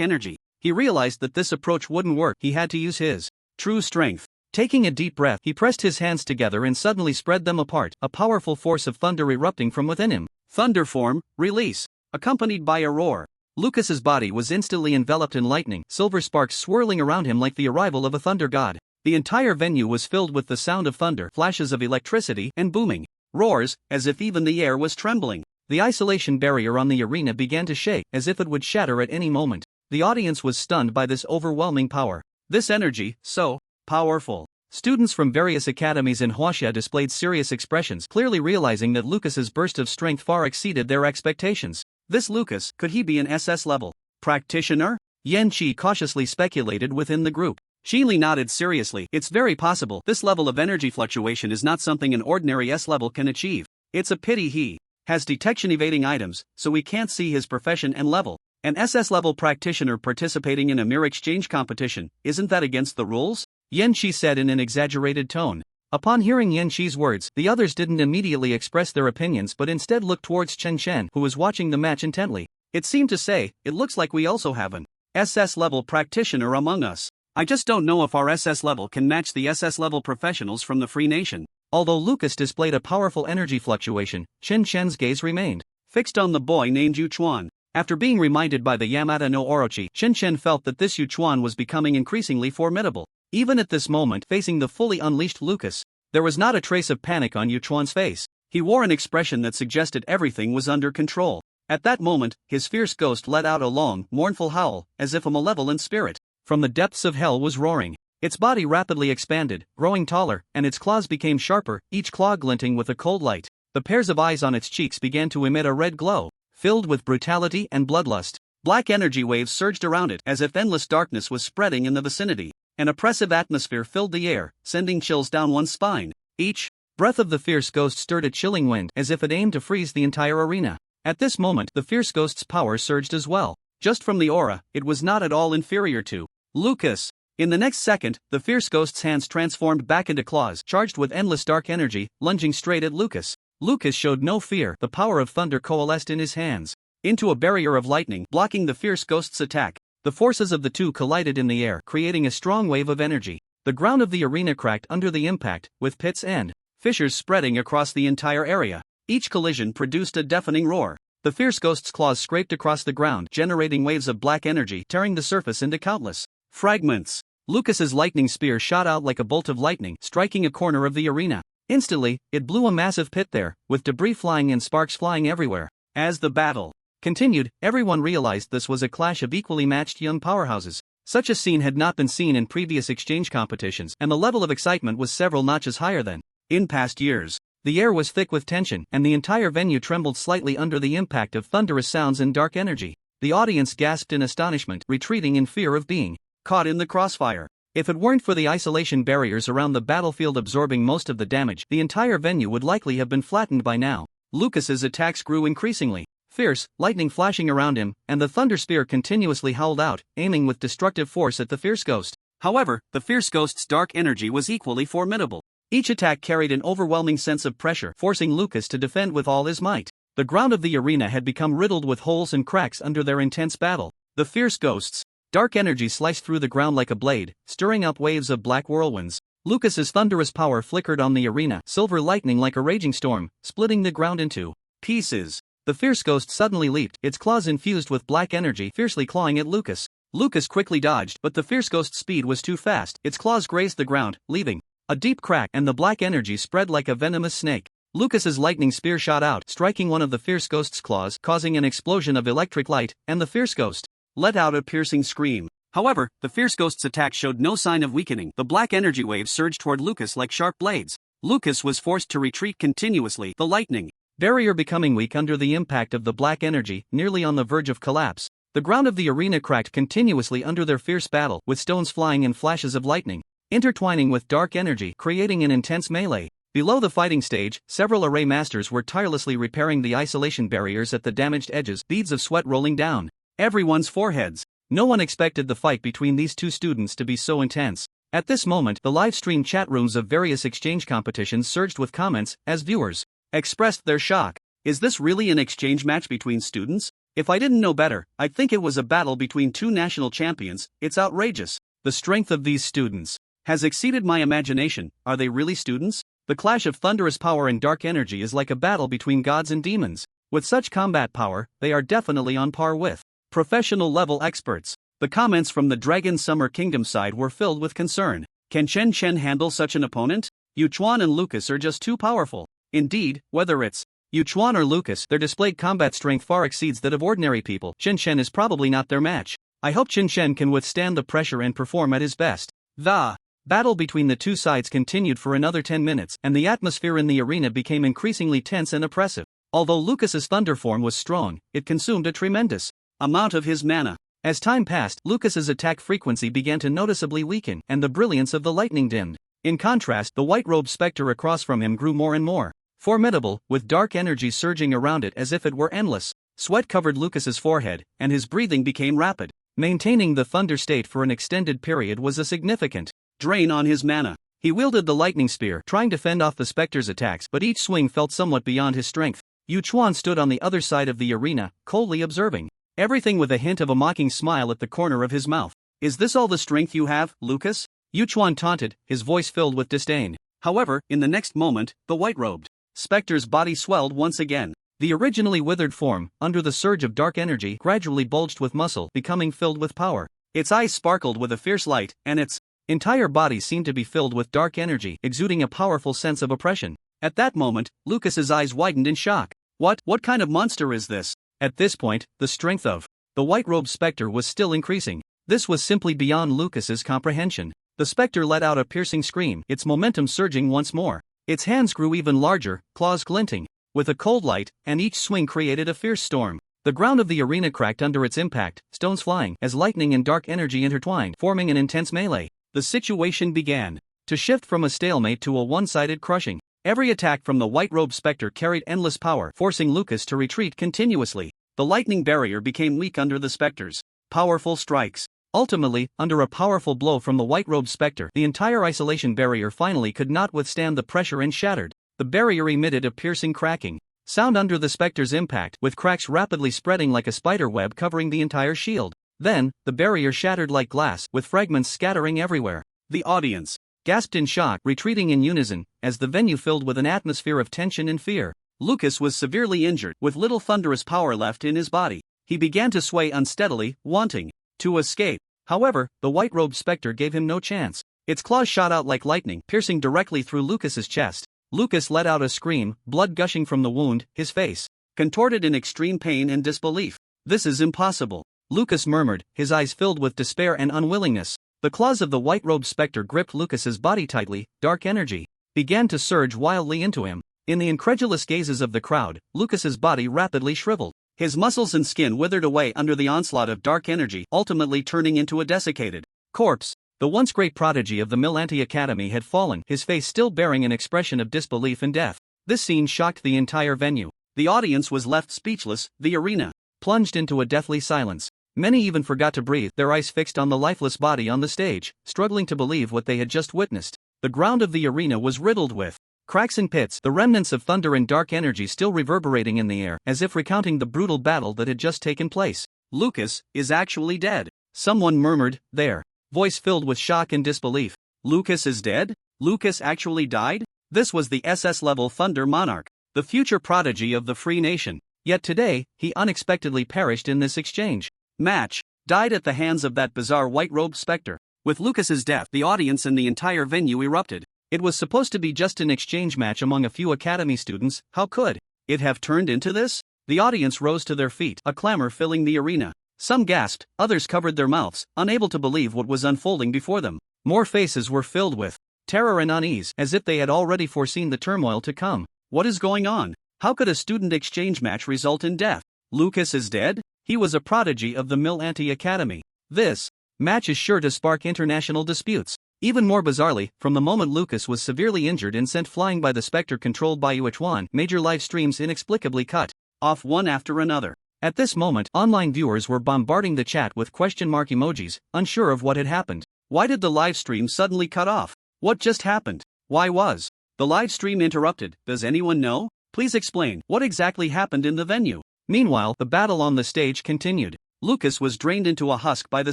energy. He realized that this approach wouldn't work, he had to use his true strength. Taking a deep breath, he pressed his hands together and suddenly spread them apart, a powerful force of thunder erupting from within him. Thunder form, release, accompanied by a roar. Lucas's body was instantly enveloped in lightning, silver sparks swirling around him like the arrival of a thunder god. The entire venue was filled with the sound of thunder, flashes of electricity, and booming roars, as if even the air was trembling. The isolation barrier on the arena began to shake, as if it would shatter at any moment. The audience was stunned by this overwhelming power. This energy, so powerful. Students from various academies in Huaxia displayed serious expressions, clearly realizing that Lucas's burst of strength far exceeded their expectations. This Lucas, could he be an SS level practitioner? Yan Qi cautiously speculated within the group. Li nodded seriously. It's very possible. This level of energy fluctuation is not something an ordinary S level can achieve. It's a pity he has detection evading items, so we can't see his profession and level. An SS level practitioner participating in a mere exchange competition, isn't that against the rules? Yan Qi said in an exaggerated tone. Upon hearing Yan Qi's words, the others didn't immediately express their opinions but instead looked towards Chen Chen, who was watching the match intently. It seemed to say, it looks like we also have an SS level practitioner among us. I just don't know if our SS level can match the SS level professionals from the Free Nation. Although Lucas displayed a powerful energy fluctuation, Chen Chen's gaze remained fixed on the boy named Yuchuan. After being reminded by the Yamada no Orochi, Chen Chen felt that this Yuchuan was becoming increasingly formidable. Even at this moment, facing the fully unleashed Lucas, there was not a trace of panic on Yuchuan's face. He wore an expression that suggested everything was under control. At that moment, his fierce ghost let out a long, mournful howl, as if a malevolent spirit from the depths of hell was roaring. Its body rapidly expanded, growing taller, and its claws became sharper, each claw glinting with a cold light. The pairs of eyes on its cheeks began to emit a red glow, filled with brutality and bloodlust. Black energy waves surged around it, as if endless darkness was spreading in the vicinity. An oppressive atmosphere filled the air, sending chills down one's spine. Each breath of the fierce ghost stirred a chilling wind, as if it aimed to freeze the entire arena. At this moment, the fierce ghost's power surged as well. Just from the aura, it was not at all inferior to Lucas. In the next second, the fierce ghost's hands transformed back into claws, charged with endless dark energy, lunging straight at Lucas. Lucas showed no fear. The power of thunder coalesced in his hands into a barrier of lightning, blocking the fierce ghost's attack. The forces of the two collided in the air, creating a strong wave of energy. The ground of the arena cracked under the impact, with pits and fissures spreading across the entire area. Each collision produced a deafening roar. The fierce ghost's claws scraped across the ground, generating waves of black energy, tearing the surface into countless fragments. Lucas's lightning spear shot out like a bolt of lightning, striking a corner of the arena. Instantly, it blew a massive pit there, with debris flying and sparks flying everywhere. As the battle continued, everyone realized this was a clash of equally matched young powerhouses. Such a scene had not been seen in previous exchange competitions, and the level of excitement was several notches higher than in past years. The air was thick with tension, and the entire venue trembled slightly under the impact of thunderous sounds and dark energy. The audience gasped in astonishment, retreating in fear of being caught in the crossfire. If it weren't for the isolation barriers around the battlefield absorbing most of the damage, the entire venue would likely have been flattened by now. Lucas's attacks grew increasingly fierce, lightning flashing around him, and the thunder spear continuously howled out, aiming with destructive force at the fierce ghost. However, the fierce ghost's dark energy was equally formidable. Each attack carried an overwhelming sense of pressure, forcing Lucas to defend with all his might. The ground of the arena had become riddled with holes and cracks under their intense battle. The fierce ghost's dark energy sliced through the ground like a blade, stirring up waves of black whirlwinds. Lucas's thunderous power flickered on the arena, silver lightning like a raging storm, splitting the ground into pieces. The fierce ghost suddenly leaped, its claws infused with black energy, fiercely clawing at Lucas. Lucas quickly dodged, but the fierce ghost's speed was too fast. Its claws grazed the ground, leaving a deep crack, and the black energy spread like a venomous snake. Lucas's lightning spear shot out, striking one of the fierce ghost's claws, causing an explosion of electric light, and the fierce ghost let out a piercing scream. However, the fierce ghost's attack showed no sign of weakening. The black energy waves surged toward Lucas like sharp blades. Lucas was forced to retreat continuously, the lightning barrier becoming weak under the impact of the black energy, nearly on the verge of collapse. The ground of the arena cracked continuously under their fierce battle, with stones flying and flashes of lightning intertwining with dark energy, creating an intense melee. Below the fighting stage, several array masters were tirelessly repairing the isolation barriers at the damaged edges, beads of sweat rolling down everyone's foreheads. No one expected the fight between these two students to be so intense. At this moment, the live stream chat rooms of various exchange competitions surged with comments as viewers expressed their shock. Is this really an exchange match between students? If I didn't know better, I'd think it was a battle between two national champions. It's outrageous. The strength of these students has exceeded my imagination. Are they really students? The clash of thunderous power and dark energy is like a battle between gods and demons. With such combat power, they are definitely on par with professional level experts. The comments from the Dragon Summer Kingdom side were filled with concern. Can Chen Chen handle such an opponent? Yuchuan and Lucas are just too powerful. Indeed, whether it's Yuchuan or Lucas, their displayed combat strength far exceeds that of ordinary people. Chen Chen is probably not their match. I hope Chen Chen can withstand the pressure and perform at his best. The battle between the two sides continued for another 10 minutes, and the atmosphere in the arena became increasingly tense and oppressive. Although Lucas's thunder form was strong, it consumed a tremendous amount of his mana. As time passed, Lucas's attack frequency began to noticeably weaken, and the brilliance of the lightning dimmed. In contrast, the white-robed specter across from him grew more and more formidable, with dark energy surging around it as if it were endless. Sweat covered Lucas's forehead, and his breathing became rapid. Maintaining the thunder state for an extended period was a significant drain on his mana. He wielded the lightning spear, trying to fend off the specter's attacks, but each swing felt somewhat beyond his strength. Yuchuan stood on the other side of the arena, coldly observing everything with a hint of a mocking smile at the corner of his mouth. Is this all the strength you have, Lucas? Yuchuan taunted, his voice filled with disdain. However, in the next moment, the white-robed specter's body swelled once again. The originally withered form, under the surge of dark energy, gradually bulged with muscle, becoming filled with power. Its eyes sparkled with a fierce light, and its entire body seemed to be filled with dark energy, exuding a powerful sense of oppression. At that moment, Lucas's eyes widened in shock. What kind of monster is this? At this point, the strength of the white-robed specter was still increasing. This was simply beyond Lucas's comprehension. The specter let out a piercing scream, its momentum surging once more. Its hands grew even larger, claws glinting with a cold light, and each swing created a fierce storm. The ground of the arena cracked under its impact, stones flying as lightning and dark energy intertwined, forming an intense melee. The situation began to shift from a stalemate to a one-sided crushing. Every attack from the white-robed specter carried endless power, forcing Lucas to retreat continuously. The lightning barrier became weak under the specter's powerful strikes. Ultimately, under a powerful blow from the white-robed specter, the entire isolation barrier finally could not withstand the pressure and shattered. The barrier emitted a piercing cracking sound under the specter's impact, with cracks rapidly spreading like a spider web covering the entire shield. Then, the barrier shattered like glass, with fragments scattering everywhere. The audience gasped in shock, retreating in unison, as the venue filled with an atmosphere of tension and fear. Lucas was severely injured, with little thunderous power left in his body. He began to sway unsteadily, wanting to escape. However, the white-robed specter gave him no chance. Its claws shot out like lightning, piercing directly through Lucas's chest. Lucas let out a scream, blood gushing from the wound, his face contorted in extreme pain and disbelief. This is impossible, Lucas murmured, his eyes filled with despair and unwillingness. The claws of the white-robed specter gripped Lucas's body tightly. Dark energy began to surge wildly into him. In the incredulous gazes of the crowd, Lucas's body rapidly shriveled. His muscles and skin withered away under the onslaught of dark energy, ultimately turning into a desiccated corpse. The once great prodigy of the Millanti Academy had fallen, his face still bearing an expression of disbelief and death. This scene shocked the entire venue. The audience was left speechless, the arena plunged into a deathly silence. Many even forgot to breathe, their eyes fixed on the lifeless body on the stage, struggling to believe what they had just witnessed. The ground of the arena was riddled with cracks and pits, the remnants of thunder and dark energy still reverberating in the air, as if recounting the brutal battle that had just taken place. Lucas is actually dead, someone murmured, their voice filled with shock and disbelief. Lucas is dead? Lucas actually died? This was the SS-level Thunder Monarch, the future prodigy of the Free Nation. Yet today, he unexpectedly perished in this exchange match, died at the hands of that bizarre white-robed specter. With Lucas's death, the audience and the entire venue erupted. It was supposed to be just an exchange match among a few academy students. How could it have turned into this? The audience rose to their feet, a clamor filling the arena. Some gasped, others covered their mouths, unable to believe what was unfolding before them. More faces were filled with terror and unease, as if they had already foreseen the turmoil to come. What is going on? How could a student exchange match result in death? Lucas is dead? He was a prodigy of the Millanti Academy. This match is sure to spark international disputes. Even more bizarrely, from the moment Lucas was severely injured and sent flying by the specter controlled by Yuchuan, major live streams inexplicably cut off one after another. At this moment, online viewers were bombarding the chat with question mark emojis, unsure of what had happened. Why did the live stream suddenly cut off? What just happened? Why was the live stream interrupted? Does anyone know? Please explain what exactly happened in the venue. Meanwhile, the battle on the stage continued. Lucas was drained into a husk by the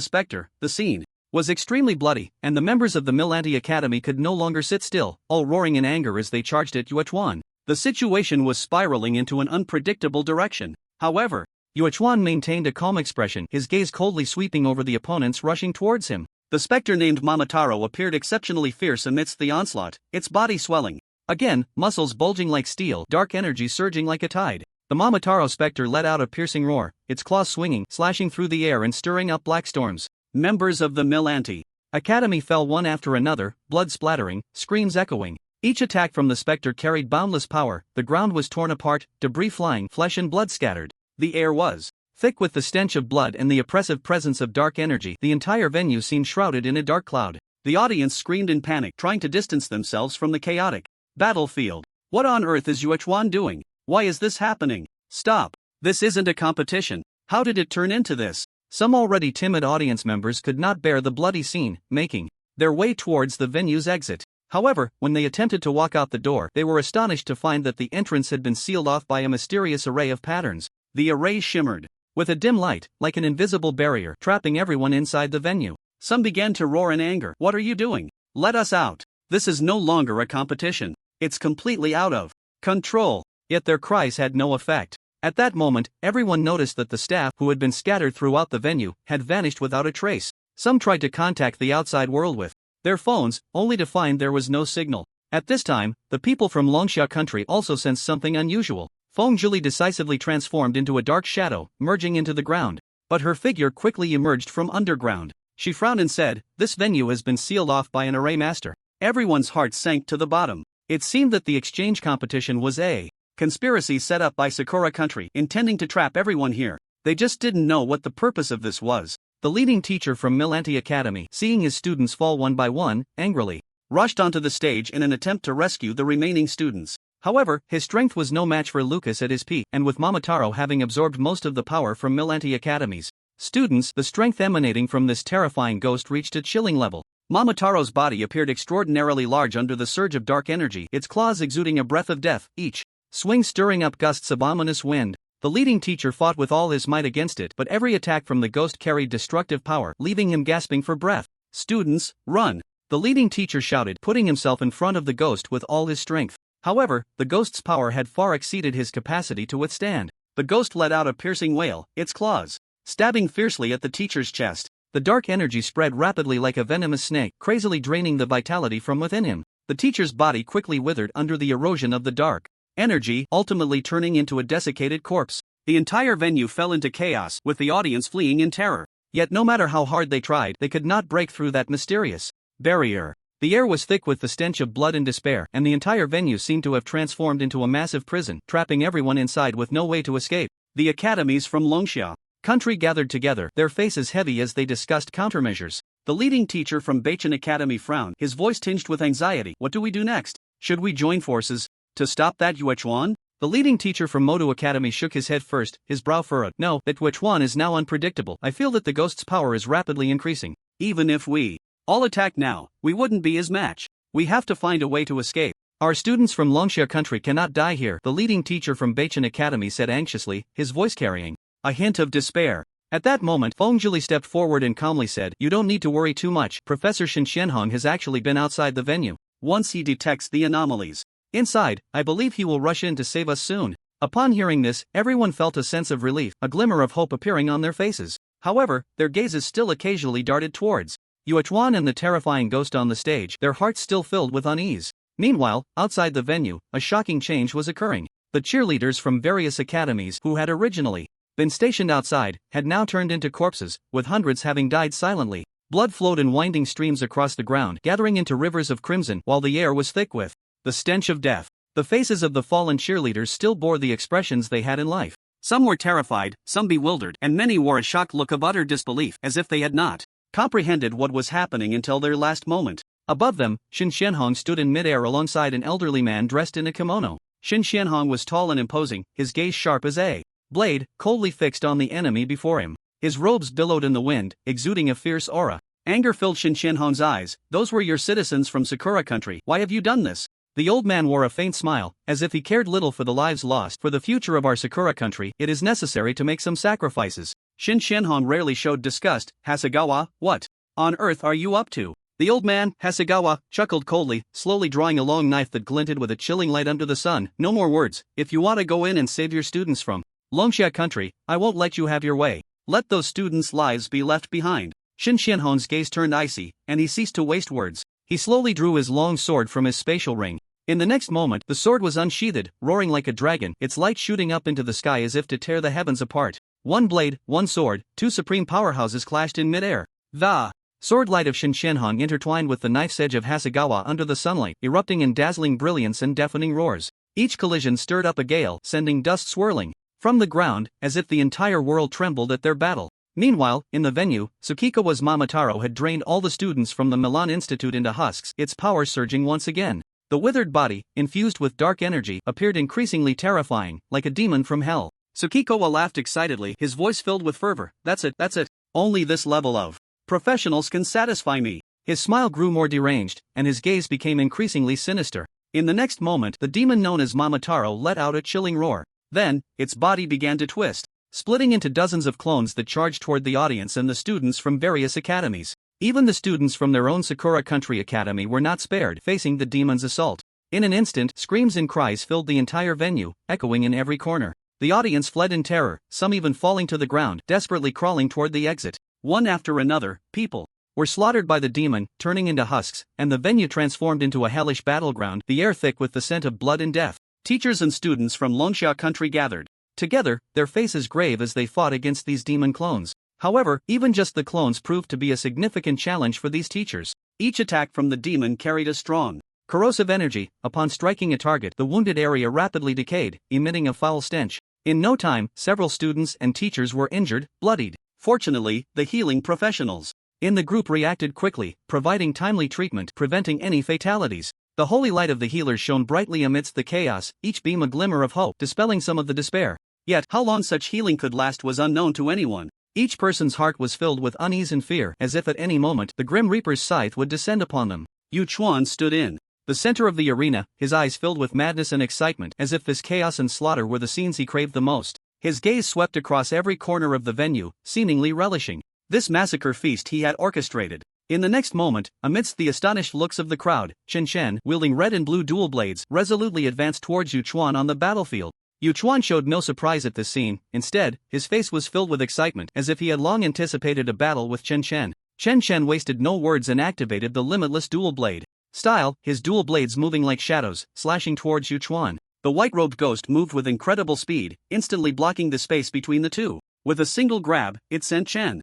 specter. The scene was extremely bloody, and the members of the Millanti Academy could no longer sit still, all roaring in anger as they charged at Yuechuan. The situation was spiraling into an unpredictable direction. However, Yuechuan maintained a calm expression, his gaze coldly sweeping over the opponents rushing towards him. The specter named Momotaro appeared exceptionally fierce amidst the onslaught, its body swelling. Again, muscles bulging like steel, dark energy surging like a tide. The Momotaro specter let out a piercing roar, its claws swinging, slashing through the air and stirring up black storms. Members of the Millanti Academy fell one after another, blood splattering, screams echoing. Each attack from the specter carried boundless power, the ground was torn apart, debris flying, flesh and blood scattered. The air was thick with the stench of blood and the oppressive presence of dark energy. The entire venue seemed shrouded in a dark cloud. The audience screamed in panic, trying to distance themselves from the chaotic battlefield. What on earth is Yuechuan doing? Why is this happening? Stop. This isn't a competition. How did it turn into this? Some already timid audience members could not bear the bloody scene, making their way towards the venue's exit. However, when they attempted to walk out the door, they were astonished to find that the entrance had been sealed off by a mysterious array of patterns. The array shimmered with a dim light, like an invisible barrier, trapping everyone inside the venue. Some began to roar in anger. What are you doing? Let us out. This is no longer a competition. It's completely out of control. Yet their cries had no effect. At that moment, everyone noticed that the staff, who had been scattered throughout the venue, had vanished without a trace. Some tried to contact the outside world with their phones, only to find there was no signal. At this time, the people from Longxia country also sensed something unusual. Feng Zhili decisively transformed into a dark shadow, merging into the ground. But her figure quickly emerged from underground. She frowned and said, "This venue has been sealed off by an array master." Everyone's heart sank to the bottom. It seemed that the exchange competition was a conspiracy set up by Sakura country, intending to trap everyone here. They just didn't know what the purpose of this was. The leading teacher from Millanti Academy, seeing his students fall one by one, angrily rushed onto the stage in an attempt to rescue the remaining students. However, his strength was no match for Lucas at his peak, and with Momotaro having absorbed most of the power from Millanti Academy's students, the strength emanating from this terrifying ghost reached a chilling level. Momotaro's body appeared extraordinarily large under the surge of dark energy, its claws exuding a breath of death, each swing stirring up gusts of ominous wind. The leading teacher fought with all his might against it, but every attack from the ghost carried destructive power, leaving him gasping for breath. "Students, run!" the leading teacher shouted, putting himself in front of the ghost with all his strength. However, the ghost's power had far exceeded his capacity to withstand. The ghost let out a piercing wail, its claws stabbing fiercely at the teacher's chest. The dark energy spread rapidly like a venomous snake, crazily draining the vitality from within him. The teacher's body quickly withered under the erosion of the dark energy, ultimately turning into a desiccated corpse. The entire venue fell into chaos, with the audience fleeing in terror. Yet no matter how hard they tried, they could not break through that mysterious barrier. The air was thick with the stench of blood and despair, and the entire venue seemed to have transformed into a massive prison, trapping everyone inside with no way to escape. The academies from Longxia country gathered together, their faces heavy as they discussed countermeasures. The leading teacher from Beichen Academy frowned, his voice tinged with anxiety. What do we do next? Should we join forces to stop that Yuechuan? The leading teacher from Modu Academy shook his head first, his brow furrowed. No, that Yuechuan is now unpredictable. I feel that the ghost's power is rapidly increasing. Even if we all attack now, we wouldn't be his match. We have to find a way to escape. Our students from Longxia country cannot die here, the leading teacher from Beichen Academy said anxiously, his voice carrying a hint of despair. At that moment, Feng Zhili stepped forward and calmly said, "You don't need to worry too much. Professor Shin Xianhong has actually been outside the venue. Once he detects the anomalies inside, I believe he will rush in to save us soon." Upon hearing this, everyone felt a sense of relief, a glimmer of hope appearing on their faces. However, their gazes still occasionally darted towards Yuechuan and the terrifying ghost on the stage, their hearts still filled with unease. Meanwhile, outside the venue, a shocking change was occurring. The cheerleaders from various academies, who had originally been stationed outside, had now turned into corpses, with hundreds having died silently. Blood flowed in winding streams across the ground, gathering into rivers of crimson, while the air was thick with the stench of death. The faces of the fallen cheerleaders still bore the expressions they had in life. Some were terrified, some bewildered, and many wore a shocked look of utter disbelief, as if they had not comprehended what was happening until their last moment. Above them, Shin Xianhong stood in midair alongside an elderly man dressed in a kimono. Shin Xianhong was tall and imposing, his gaze sharp as a blade, coldly fixed on the enemy before him. His robes billowed in the wind, exuding a fierce aura. Anger filled Shin Shenhon's eyes. Those were your citizens from Sakura country. Why have you done this? The old man wore a faint smile, as if he cared little for the lives lost. For the future of our Sakura country, it is necessary to make some sacrifices. Shin Shenhon rarely showed disgust. Hasegawa, what on earth are you up to? The old man, Hasegawa, chuckled coldly, slowly drawing a long knife that glinted with a chilling light under the sun. No more words. If you want to go in and save your students from Longxia country, I won't let you have your way. Let those students' lives be left behind. Shin Shenhon's gaze turned icy, and he ceased to waste words. He slowly drew his long sword from his spatial ring. In the next moment, the sword was unsheathed, roaring like a dragon, its light shooting up into the sky as if to tear the heavens apart. One blade, one sword, two supreme powerhouses clashed in midair. The sword light of Shin Shenhon intertwined with the knife's edge of Hasegawa under the sunlight, erupting in dazzling brilliance and deafening roars. Each collision stirred up a gale, sending dust swirling from the ground, as if the entire world trembled at their battle. Meanwhile, in the venue, Tsukikawa's Momotaro had drained all the students from the Milan Institute into husks, its power surging once again. The withered body, infused with dark energy, appeared increasingly terrifying, like a demon from hell. Tsukikawa laughed excitedly, his voice filled with fervor. That's it. Only this level of professionals can satisfy me. His smile grew more deranged, and his gaze became increasingly sinister. In the next moment, the demon known as Momotaro let out a chilling roar. Then, its body began to twist, splitting into dozens of clones that charged toward the audience and the students from various academies. Even the students from their own Sakura Country Academy were not spared, facing the demon's assault. In an instant, screams and cries filled the entire venue, echoing in every corner. The audience fled in terror, some even falling to the ground, desperately crawling toward the exit. One after another, people were slaughtered by the demon, turning into husks, and the venue transformed into a hellish battleground, the air thick with the scent of blood and death. Teachers and students from Longxia Country gathered together, their faces grave as they fought against these demon clones. However, even just the clones proved to be a significant challenge for these teachers. Each attack from the demon carried a strong, corrosive energy. Upon striking a target, the wounded area rapidly decayed, emitting a foul stench. In no time, several students and teachers were injured, bloodied. Fortunately, the healing professionals in the group reacted quickly, providing timely treatment, preventing any fatalities. The holy light of the healers shone brightly amidst the chaos, each beam a glimmer of hope, dispelling some of the despair. Yet, how long such healing could last was unknown to anyone. Each person's heart was filled with unease and fear, as if at any moment the Grim Reaper's scythe would descend upon them. Yu Chuan stood in the center of the arena, his eyes filled with madness and excitement, as if this chaos and slaughter were the scenes he craved the most. His gaze swept across every corner of the venue, seemingly relishing this massacre feast he had orchestrated. In the next moment, amidst the astonished looks of the crowd, Chen Shen, wielding red and blue dual blades, resolutely advanced towards Yu Chuan on the battlefield. Yu Chuan showed no surprise at this scene. Instead, his face was filled with excitement, as if he had long anticipated a battle with Chen Shen. Chen Shen wasted no words and activated the limitless dual blade style, his dual blades moving like shadows, slashing towards Yu Chuan. The white-robed ghost moved with incredible speed, instantly blocking the space between the two. With a single grab, it sent Chen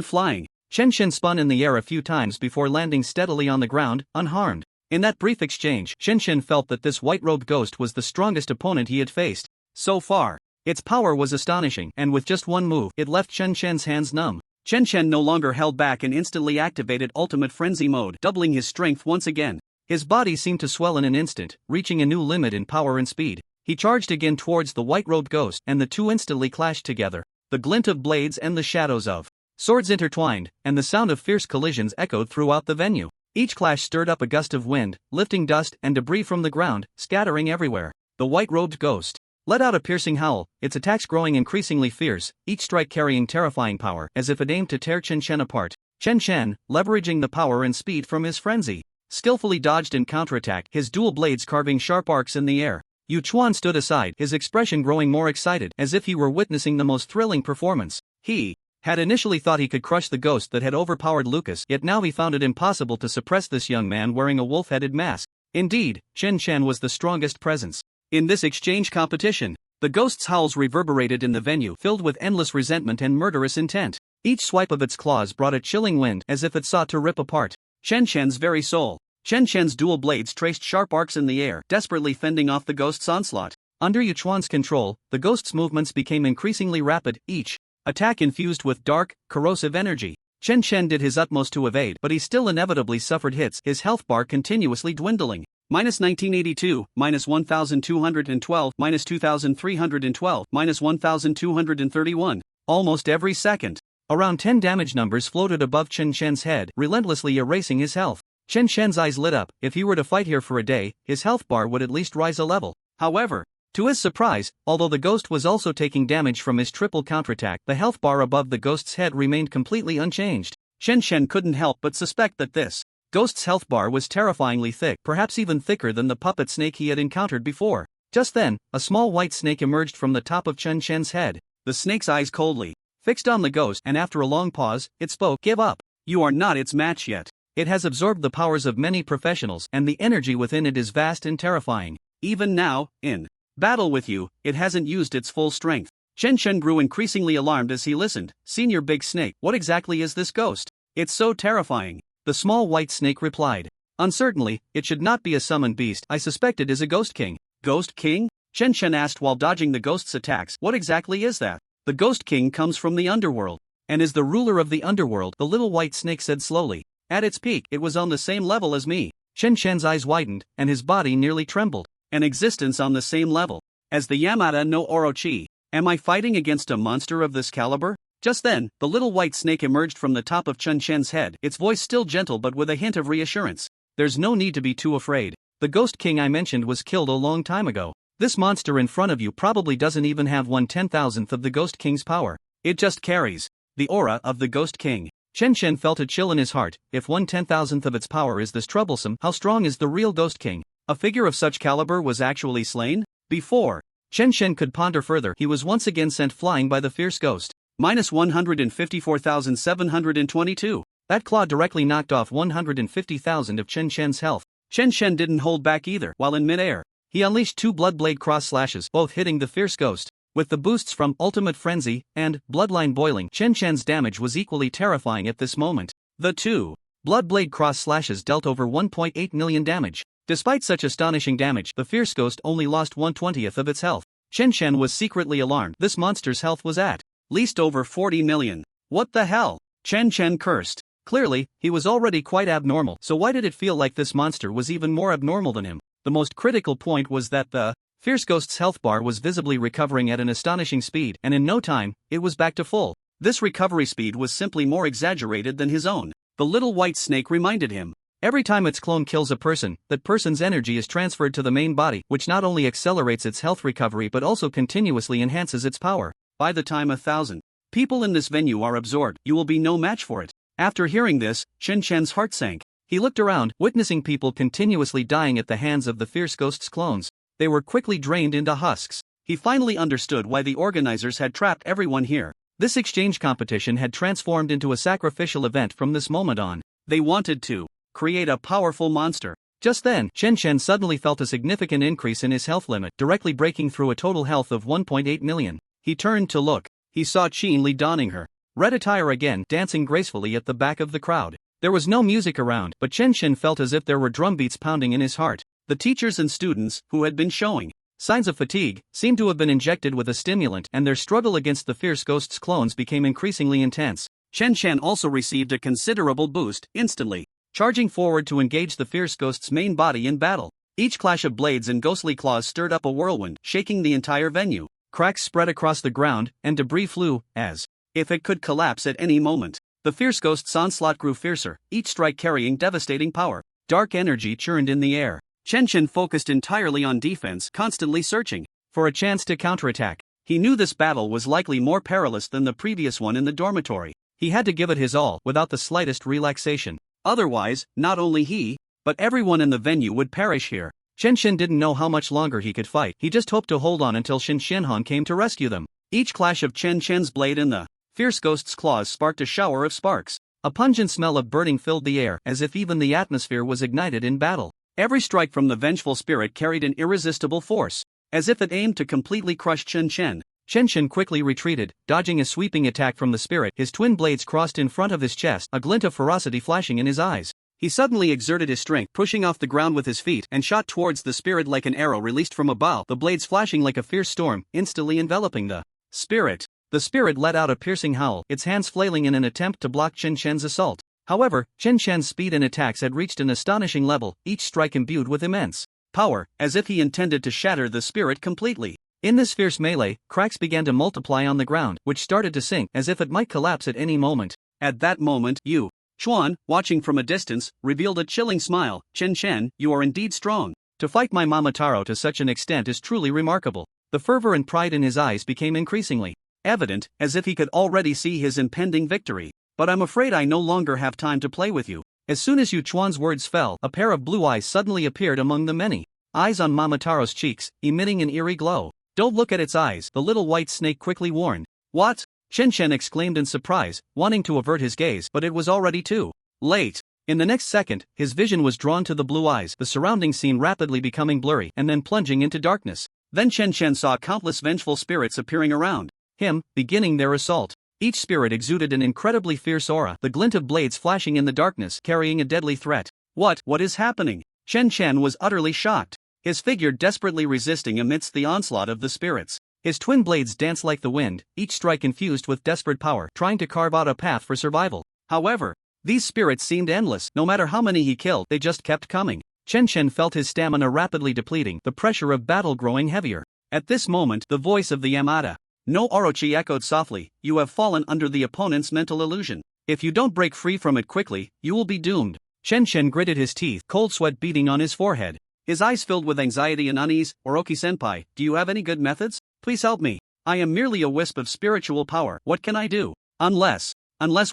flying. Chen Shen spun in the air a few times before landing steadily on the ground, unharmed. In that brief exchange, Chen Shen felt that this white-robed ghost was the strongest opponent he had faced so far. Its power was astonishing, and with just one move, it left Chen Shen's hands numb. Chen Shen no longer held back and instantly activated ultimate frenzy mode, doubling his strength once again. His body seemed to swell in an instant, reaching a new limit in power and speed. He charged again towards the white-robed ghost, and the two instantly clashed together. The glint of blades and the shadows of swords intertwined, and the sound of fierce collisions echoed throughout the venue. Each clash stirred up a gust of wind, lifting dust and debris from the ground, scattering everywhere. The white-robed ghost let out a piercing howl, its attacks growing increasingly fierce, each strike carrying terrifying power, as if it aimed to tear Chen Shen apart. Chen Shen, leveraging the power and speed from his frenzy, skillfully dodged and counterattacked, his dual blades carving sharp arcs in the air. Yu Chuan stood aside, his expression growing more excited, as if he were witnessing the most thrilling performance. He had initially thought he could crush the ghost that had overpowered Lucas, yet now he found it impossible to suppress this young man wearing a wolf-headed mask. Indeed, Chen Shen was the strongest presence in this exchange competition. The ghost's howls reverberated in the venue, filled with endless resentment and murderous intent. Each swipe of its claws brought a chilling wind, as if it sought to rip apart Chen Shen's very soul. Chen Shen's dual blades traced sharp arcs in the air, desperately fending off the ghost's onslaught. Under Yu Chuan's control, the ghost's movements became increasingly rapid, each attack infused with dark, corrosive energy. Chen Shen did his utmost to evade, but he still inevitably suffered hits, his health bar continuously dwindling. minus 1982, minus 1212, minus 2312, minus 1231, almost every second. Around 10 damage numbers floated above Chen Shen's head, relentlessly erasing his health. Chen Shen's eyes lit up. If he were to fight here for a day, his health bar would at least rise a level. However, to his surprise, although the ghost was also taking damage from his triple counterattack, the health bar above the ghost's head remained completely unchanged. Chen Shen couldn't help but suspect that this ghost's health bar was terrifyingly thick, perhaps even thicker than the puppet snake he had encountered before. Just then, a small white snake emerged from the top of Chen Shen's head. The snake's eyes coldly fixed on the ghost, and after a long pause, it spoke. "Give up. You are not its match yet. It has absorbed the powers of many professionals, and the energy within it is vast and terrifying. Even now, in battle with you, it hasn't used its full strength." Chen Shen grew increasingly alarmed as he listened. "Senior Big Snake, what exactly is this ghost? It's so terrifying." The small white snake replied. "Uncertainly, it should not be a summoned beast. I suspect it is a ghost king." "Ghost king?" Chen Shen asked while dodging the ghost's attacks. "What exactly is that?" "The ghost king comes from the underworld, and is the ruler of the underworld," the little white snake said slowly. "At its peak, it was on the same level as me." Chen Shen's eyes widened, and his body nearly trembled. "An existence on the same level as the Yamada no Orochi. Am I fighting against a monster of this caliber?" Just then, the little white snake emerged from the top of Chen Shen's head, its voice still gentle but with a hint of reassurance. "There's no need to be too afraid. The ghost king I mentioned was killed a long time ago. This monster in front of you probably doesn't even have 1/10,000th of the ghost king's power. It just carries the aura of the ghost king." Chen Shen felt a chill in his heart. If 1/10,000th of its power is this troublesome, how strong is the real ghost king? A figure of such caliber was actually slain? Before Chen Shen could ponder further, he was once again sent flying by the fierce ghost. Minus 154,722. That claw directly knocked off 150,000 of Chen Shen's health. Chen Shen didn't hold back either. While in midair, he unleashed 2 Bloodblade cross slashes, both hitting the fierce ghost. With the boosts from Ultimate Frenzy and Bloodline Boiling, Chen Shen's damage was equally terrifying at this moment. The 2 Bloodblade cross slashes dealt over 1.8 million damage. Despite such astonishing damage, the fierce ghost only lost 1/20th of its health. Chen Shen was secretly alarmed. This monster's health was at least over 40 million. What the hell? Chen Shen cursed. Clearly, he was already quite abnormal, so why did it feel like this monster was even more abnormal than him? The most critical point was that the fierce ghost's health bar was visibly recovering at an astonishing speed, and in no time, it was back to full. This recovery speed was simply more exaggerated than his own. The little white snake reminded him. Every time its clone kills a person, that person's energy is transferred to the main body, which not only accelerates its health recovery but also continuously enhances its power. By the time 1,000 people in this venue are absorbed, you will be no match for it. After hearing this, Chen Shen's heart sank. He looked around, witnessing people continuously dying at the hands of the fierce ghost's clones. They were quickly drained into husks. He finally understood why the organizers had trapped everyone here. This exchange competition had transformed into a sacrificial event from this moment on. They wanted to create a powerful monster. Just then, Chen Shen suddenly felt a significant increase in his health limit, directly breaking through a total health of 1.8 million. He turned to look. He saw Qin Li donning her red attire again, dancing gracefully at the back of the crowd. There was no music around, but Chen Shen felt as if there were drum beats pounding in his heart. The teachers and students, who had been showing signs of fatigue, seemed to have been injected with a stimulant, and their struggle against the fierce ghost's clones became increasingly intense. Chen Shen also received a considerable boost, instantly charging forward to engage the fierce ghost's main body in battle. Each clash of blades and ghostly claws stirred up a whirlwind, shaking the entire venue. Cracks spread across the ground, and debris flew, as if it could collapse at any moment. The fierce ghost's onslaught grew fiercer, each strike carrying devastating power. Dark energy churned in the air. Chen Shen focused entirely on defense, constantly searching for a chance to counterattack. He knew this battle was likely more perilous than the previous one in the dormitory. He had to give it his all, without the slightest relaxation. Otherwise, not only he, but everyone in the venue would perish here. Chen Shen didn't know how much longer he could fight. He just hoped to hold on until Shin Shenhan came to rescue them. Each clash of Chen Shen's blade and the fierce ghost's claws sparked a shower of sparks. A pungent smell of burning filled the air, as if even the atmosphere was ignited in battle. Every strike from the vengeful spirit carried an irresistible force, as if it aimed to completely crush Chen Shen. Chen Shen quickly retreated, dodging a sweeping attack from the spirit. His twin blades crossed in front of his chest, a glint of ferocity flashing in his eyes. He suddenly exerted his strength, pushing off the ground with his feet, and shot towards the spirit like an arrow released from a bow, the blades flashing like a fierce storm, instantly enveloping the spirit. The spirit let out a piercing howl, its hands flailing in an attempt to block Chen Shen's assault. However, Chen Shen's speed and attacks had reached an astonishing level, each strike imbued with immense power, as if he intended to shatter the spirit completely. In this fierce melee, cracks began to multiply on the ground, which started to sink as if it might collapse at any moment. At that moment, Yu Chuan, watching from a distance, revealed a chilling smile. Chen Shen, you are indeed strong. To fight my Momotaro to such an extent is truly remarkable. The fervor and pride in his eyes became increasingly evident, as if he could already see his impending victory. But I'm afraid I no longer have time to play with you. As soon as Yu Chuan's words fell, a pair of blue eyes suddenly appeared among the many eyes on Momotaro's cheeks, emitting an eerie glow. Don't look at its eyes, the little white snake quickly warned. What? Chen Shen exclaimed in surprise, wanting to avert his gaze, but it was already too late. In the next second, his vision was drawn to the blue eyes, the surrounding scene rapidly becoming blurry and then plunging into darkness. Then Chen Shen saw countless vengeful spirits appearing around him, beginning their assault. Each spirit exuded an incredibly fierce aura, the glint of blades flashing in the darkness, carrying a deadly threat. What is happening? Chen Shen was utterly shocked, his figure desperately resisting amidst the onslaught of the spirits. His twin blades danced like the wind, each strike infused with desperate power, trying to carve out a path for survival. However, these spirits seemed endless. No matter how many he killed, they just kept coming. Chen Shen felt his stamina rapidly depleting, the pressure of battle growing heavier. At this moment, the voice of the Yamada no Orochi echoed softly, you have fallen under the opponent's mental illusion. If you don't break free from it quickly, you will be doomed. Chen Shen gritted his teeth, cold sweat beading on his forehead. His eyes filled with anxiety and unease. Orochi-senpai, do you have any good methods? Please help me. I am merely a wisp of spiritual power. What can I do? Unless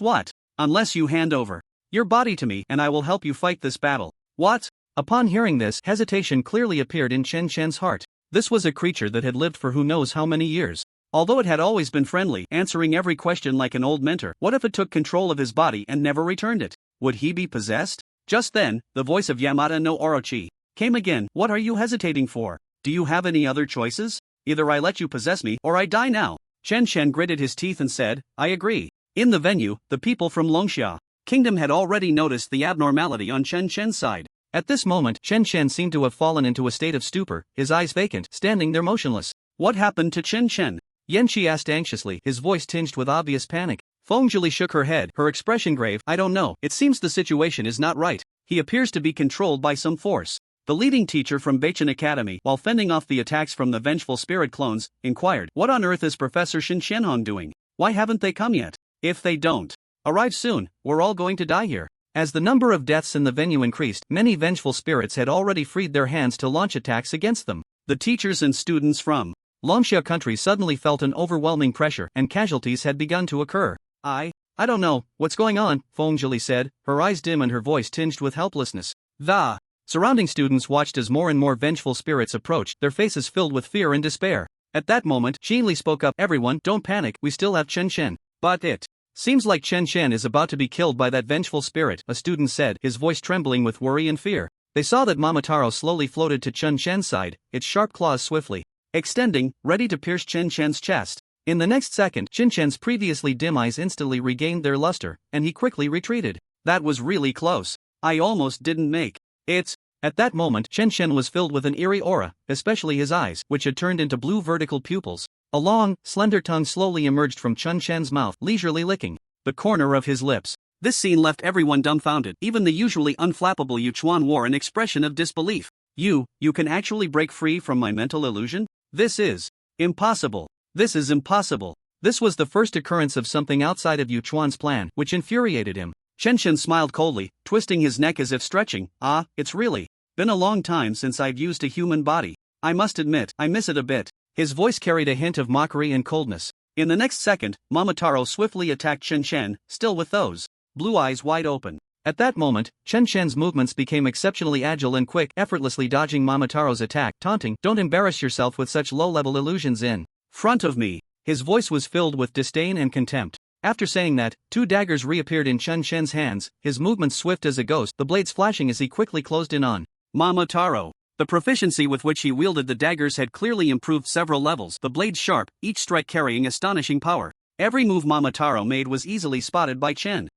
what? Unless you hand over your body to me and I will help you fight this battle. What? Upon hearing this, hesitation clearly appeared in Chen Shen's heart. This was a creature that had lived for who knows how many years. Although it had always been friendly, answering every question like an old mentor, what if it took control of his body and never returned it? Would he be possessed? Just then, the voice of Yamada no Orochi came again. What are you hesitating for? Do you have any other choices? Either I let you possess me or I die now. Chen Shen gritted his teeth and said, I agree. In the venue, the people from Longxia Kingdom had already noticed the abnormality on Chen Shen's side. At this moment, Chen Shen seemed to have fallen into a state of stupor, his eyes vacant, standing there motionless. What happened to Chen Shen? Yanqi asked anxiously, his voice tinged with obvious panic. Fengzhili shook her head, her expression grave. I don't know, it seems the situation is not right. He appears to be controlled by some force. The leading teacher from Beichen Academy, while fending off the attacks from the vengeful spirit clones, inquired, what on earth is Professor Shin Shenhong doing? Why haven't they come yet? If they don't arrive soon, we're all going to die here. As the number of deaths in the venue increased, many vengeful spirits had already freed their hands to launch attacks against them. The teachers and students from Longxia country suddenly felt an overwhelming pressure, and casualties had begun to occur. I don't know what's going on, Fengzhili said, her eyes dim and her voice tinged with helplessness. The surrounding students watched as more and more vengeful spirits approached, their faces filled with fear and despair. At that moment, Xinli spoke up, everyone, don't panic, we still have Chen Shen. But it seems like Chen Shen is about to be killed by that vengeful spirit, a student said, his voice trembling with worry and fear. They saw that Momotaro slowly floated to Chen Shen's side, its sharp claws swiftly extending, ready to pierce Chen Shen's chest. In the next second, Chen Shen's previously dim eyes instantly regained their luster, and he quickly retreated. That was really close. I almost didn't make it. At that moment, Chen Shen was filled with an eerie aura, especially his eyes, which had turned into blue vertical pupils. A long, slender tongue slowly emerged from Chen Shen's mouth, leisurely licking the corner of his lips. This scene left everyone dumbfounded. Even the usually unflappable Yu Chuan wore an expression of disbelief. You can actually break free from my mental illusion? This is impossible. This is impossible. This was the first occurrence of something outside of Yu Chuan's plan, which infuriated him. Chen Shen smiled coldly, twisting his neck as if stretching. It's really been a long time since I've used a human body. I must admit, I miss it a bit. His voice carried a hint of mockery and coldness. In the next second, Momotaro swiftly attacked Chen Shen, still with those blue eyes wide open. At that moment, Chen Shen's movements became exceptionally agile and quick, effortlessly dodging Momotaro's attack, taunting, don't embarrass yourself with such low-level illusions in front of me. His voice was filled with disdain and contempt. After saying that, two daggers reappeared in Chen Shen's hands, his movements swift as a ghost, the blades flashing as he quickly closed in on Momotaro. The proficiency with which he wielded the daggers had clearly improved several levels, the blades sharp, each strike carrying astonishing power. Every move Momotaro made was easily spotted by Chen,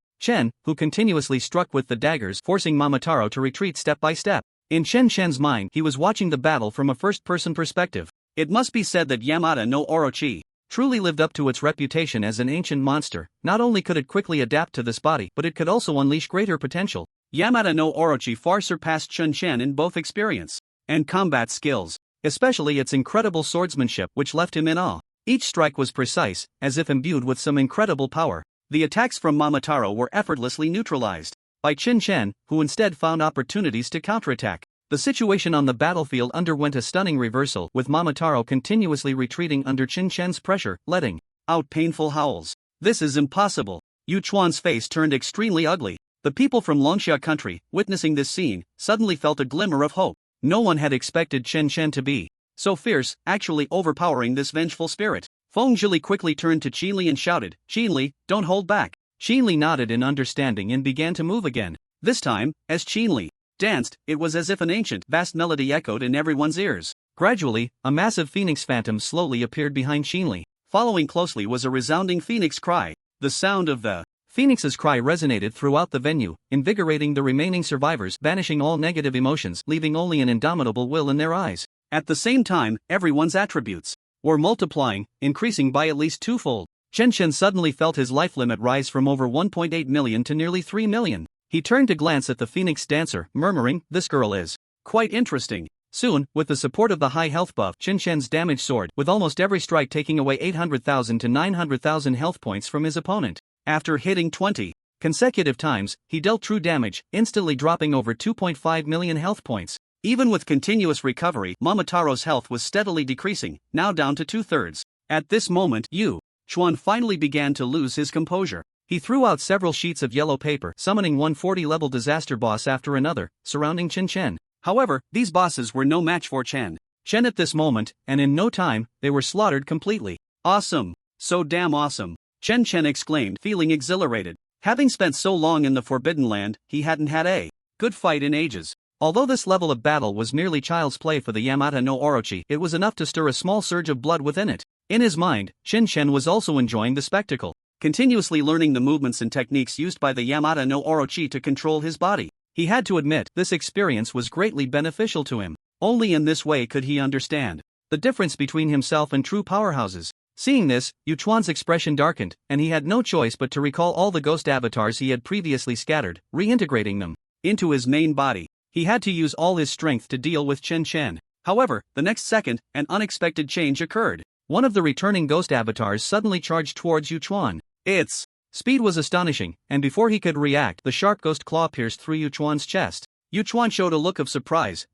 who continuously struck with the daggers, forcing Momotaro to retreat step by step. In Chen Shen's mind, he was watching the battle from a first-person perspective. It must be said that Yamada no Orochi truly lived up to its reputation as an ancient monster. Not only could it quickly adapt to this body, but it could also unleash greater potential. Yamata no Orochi far surpassed Chun-Chen in both experience and combat skills, especially its incredible swordsmanship, which left him in awe. Each strike was precise, as if imbued with some incredible power. The attacks from Momotaro were effortlessly neutralized by Chun-Chen, who instead found opportunities to counterattack. The situation on the battlefield underwent a stunning reversal, with Momotaro continuously retreating under Chun-Chen's pressure, letting out painful howls. This is impossible. Yu Chuan's face turned extremely ugly. The people from Longxia country, witnessing this scene, suddenly felt a glimmer of hope. No one had expected Chun-Chen to be so fierce, actually overpowering this vengeful spirit. Feng Zhili quickly turned to Qinli and shouted, "Qinli, don't hold back." Qinli nodded in understanding and began to move again. This time, as Qinli danced, it was as if an ancient, vast melody echoed in everyone's ears. Gradually, a massive phoenix phantom slowly appeared behind Qinli. Following closely was a resounding phoenix cry. The sound of the phoenix's cry resonated throughout the venue, invigorating the remaining survivors, banishing all negative emotions, leaving only an indomitable will in their eyes. At the same time, everyone's attributes were multiplying, increasing by at least twofold. Chun-Chen suddenly felt his life limit rise from over 1.8 million to nearly 3 million. He turned to glance at the phoenix dancer, murmuring, "This girl is quite interesting." Soon, with the support of the high health buff, Chun-Chen's damage soared, with almost every strike taking away 800,000 to 900,000 health points from his opponent. After hitting 20 consecutive times, he dealt true damage, instantly dropping over 2.5 million health points. Even with continuous recovery, Momotaro's health was steadily decreasing, now down to 2/3. At this moment, Yu Chuan finally began to lose his composure. He threw out several sheets of yellow paper, summoning one 40-level disaster boss after another, surrounding Chun-Chen. However, these bosses were no match for Chen at this moment, and in no time, they were slaughtered completely. "Awesome! So damn awesome!" Chen exclaimed, feeling exhilarated. Having spent so long in the Forbidden Land, he hadn't had a good fight in ages. Although this level of battle was merely child's play for the Yamata no Orochi, it was enough to stir a small surge of blood within it. In his mind, Chun-Chen was also enjoying the spectacle, continuously learning the movements and techniques used by the Yamata no Orochi to control his body. He had to admit, this experience was greatly beneficial to him. Only in this way could he understand the difference between himself and true powerhouses. Seeing this, Yu Chuan's expression darkened, and he had no choice but to recall all the ghost avatars he had previously scattered, reintegrating them into his main body. He had to use all his strength to deal with Chun-Chen. However, the next second, an unexpected change occurred. One of the returning ghost avatars suddenly charged towards Yu Chuan. Its speed was astonishing, and before he could react, the sharp ghost claw pierced through Yu Chuan's chest. Yu Chuan showed a look of surprise.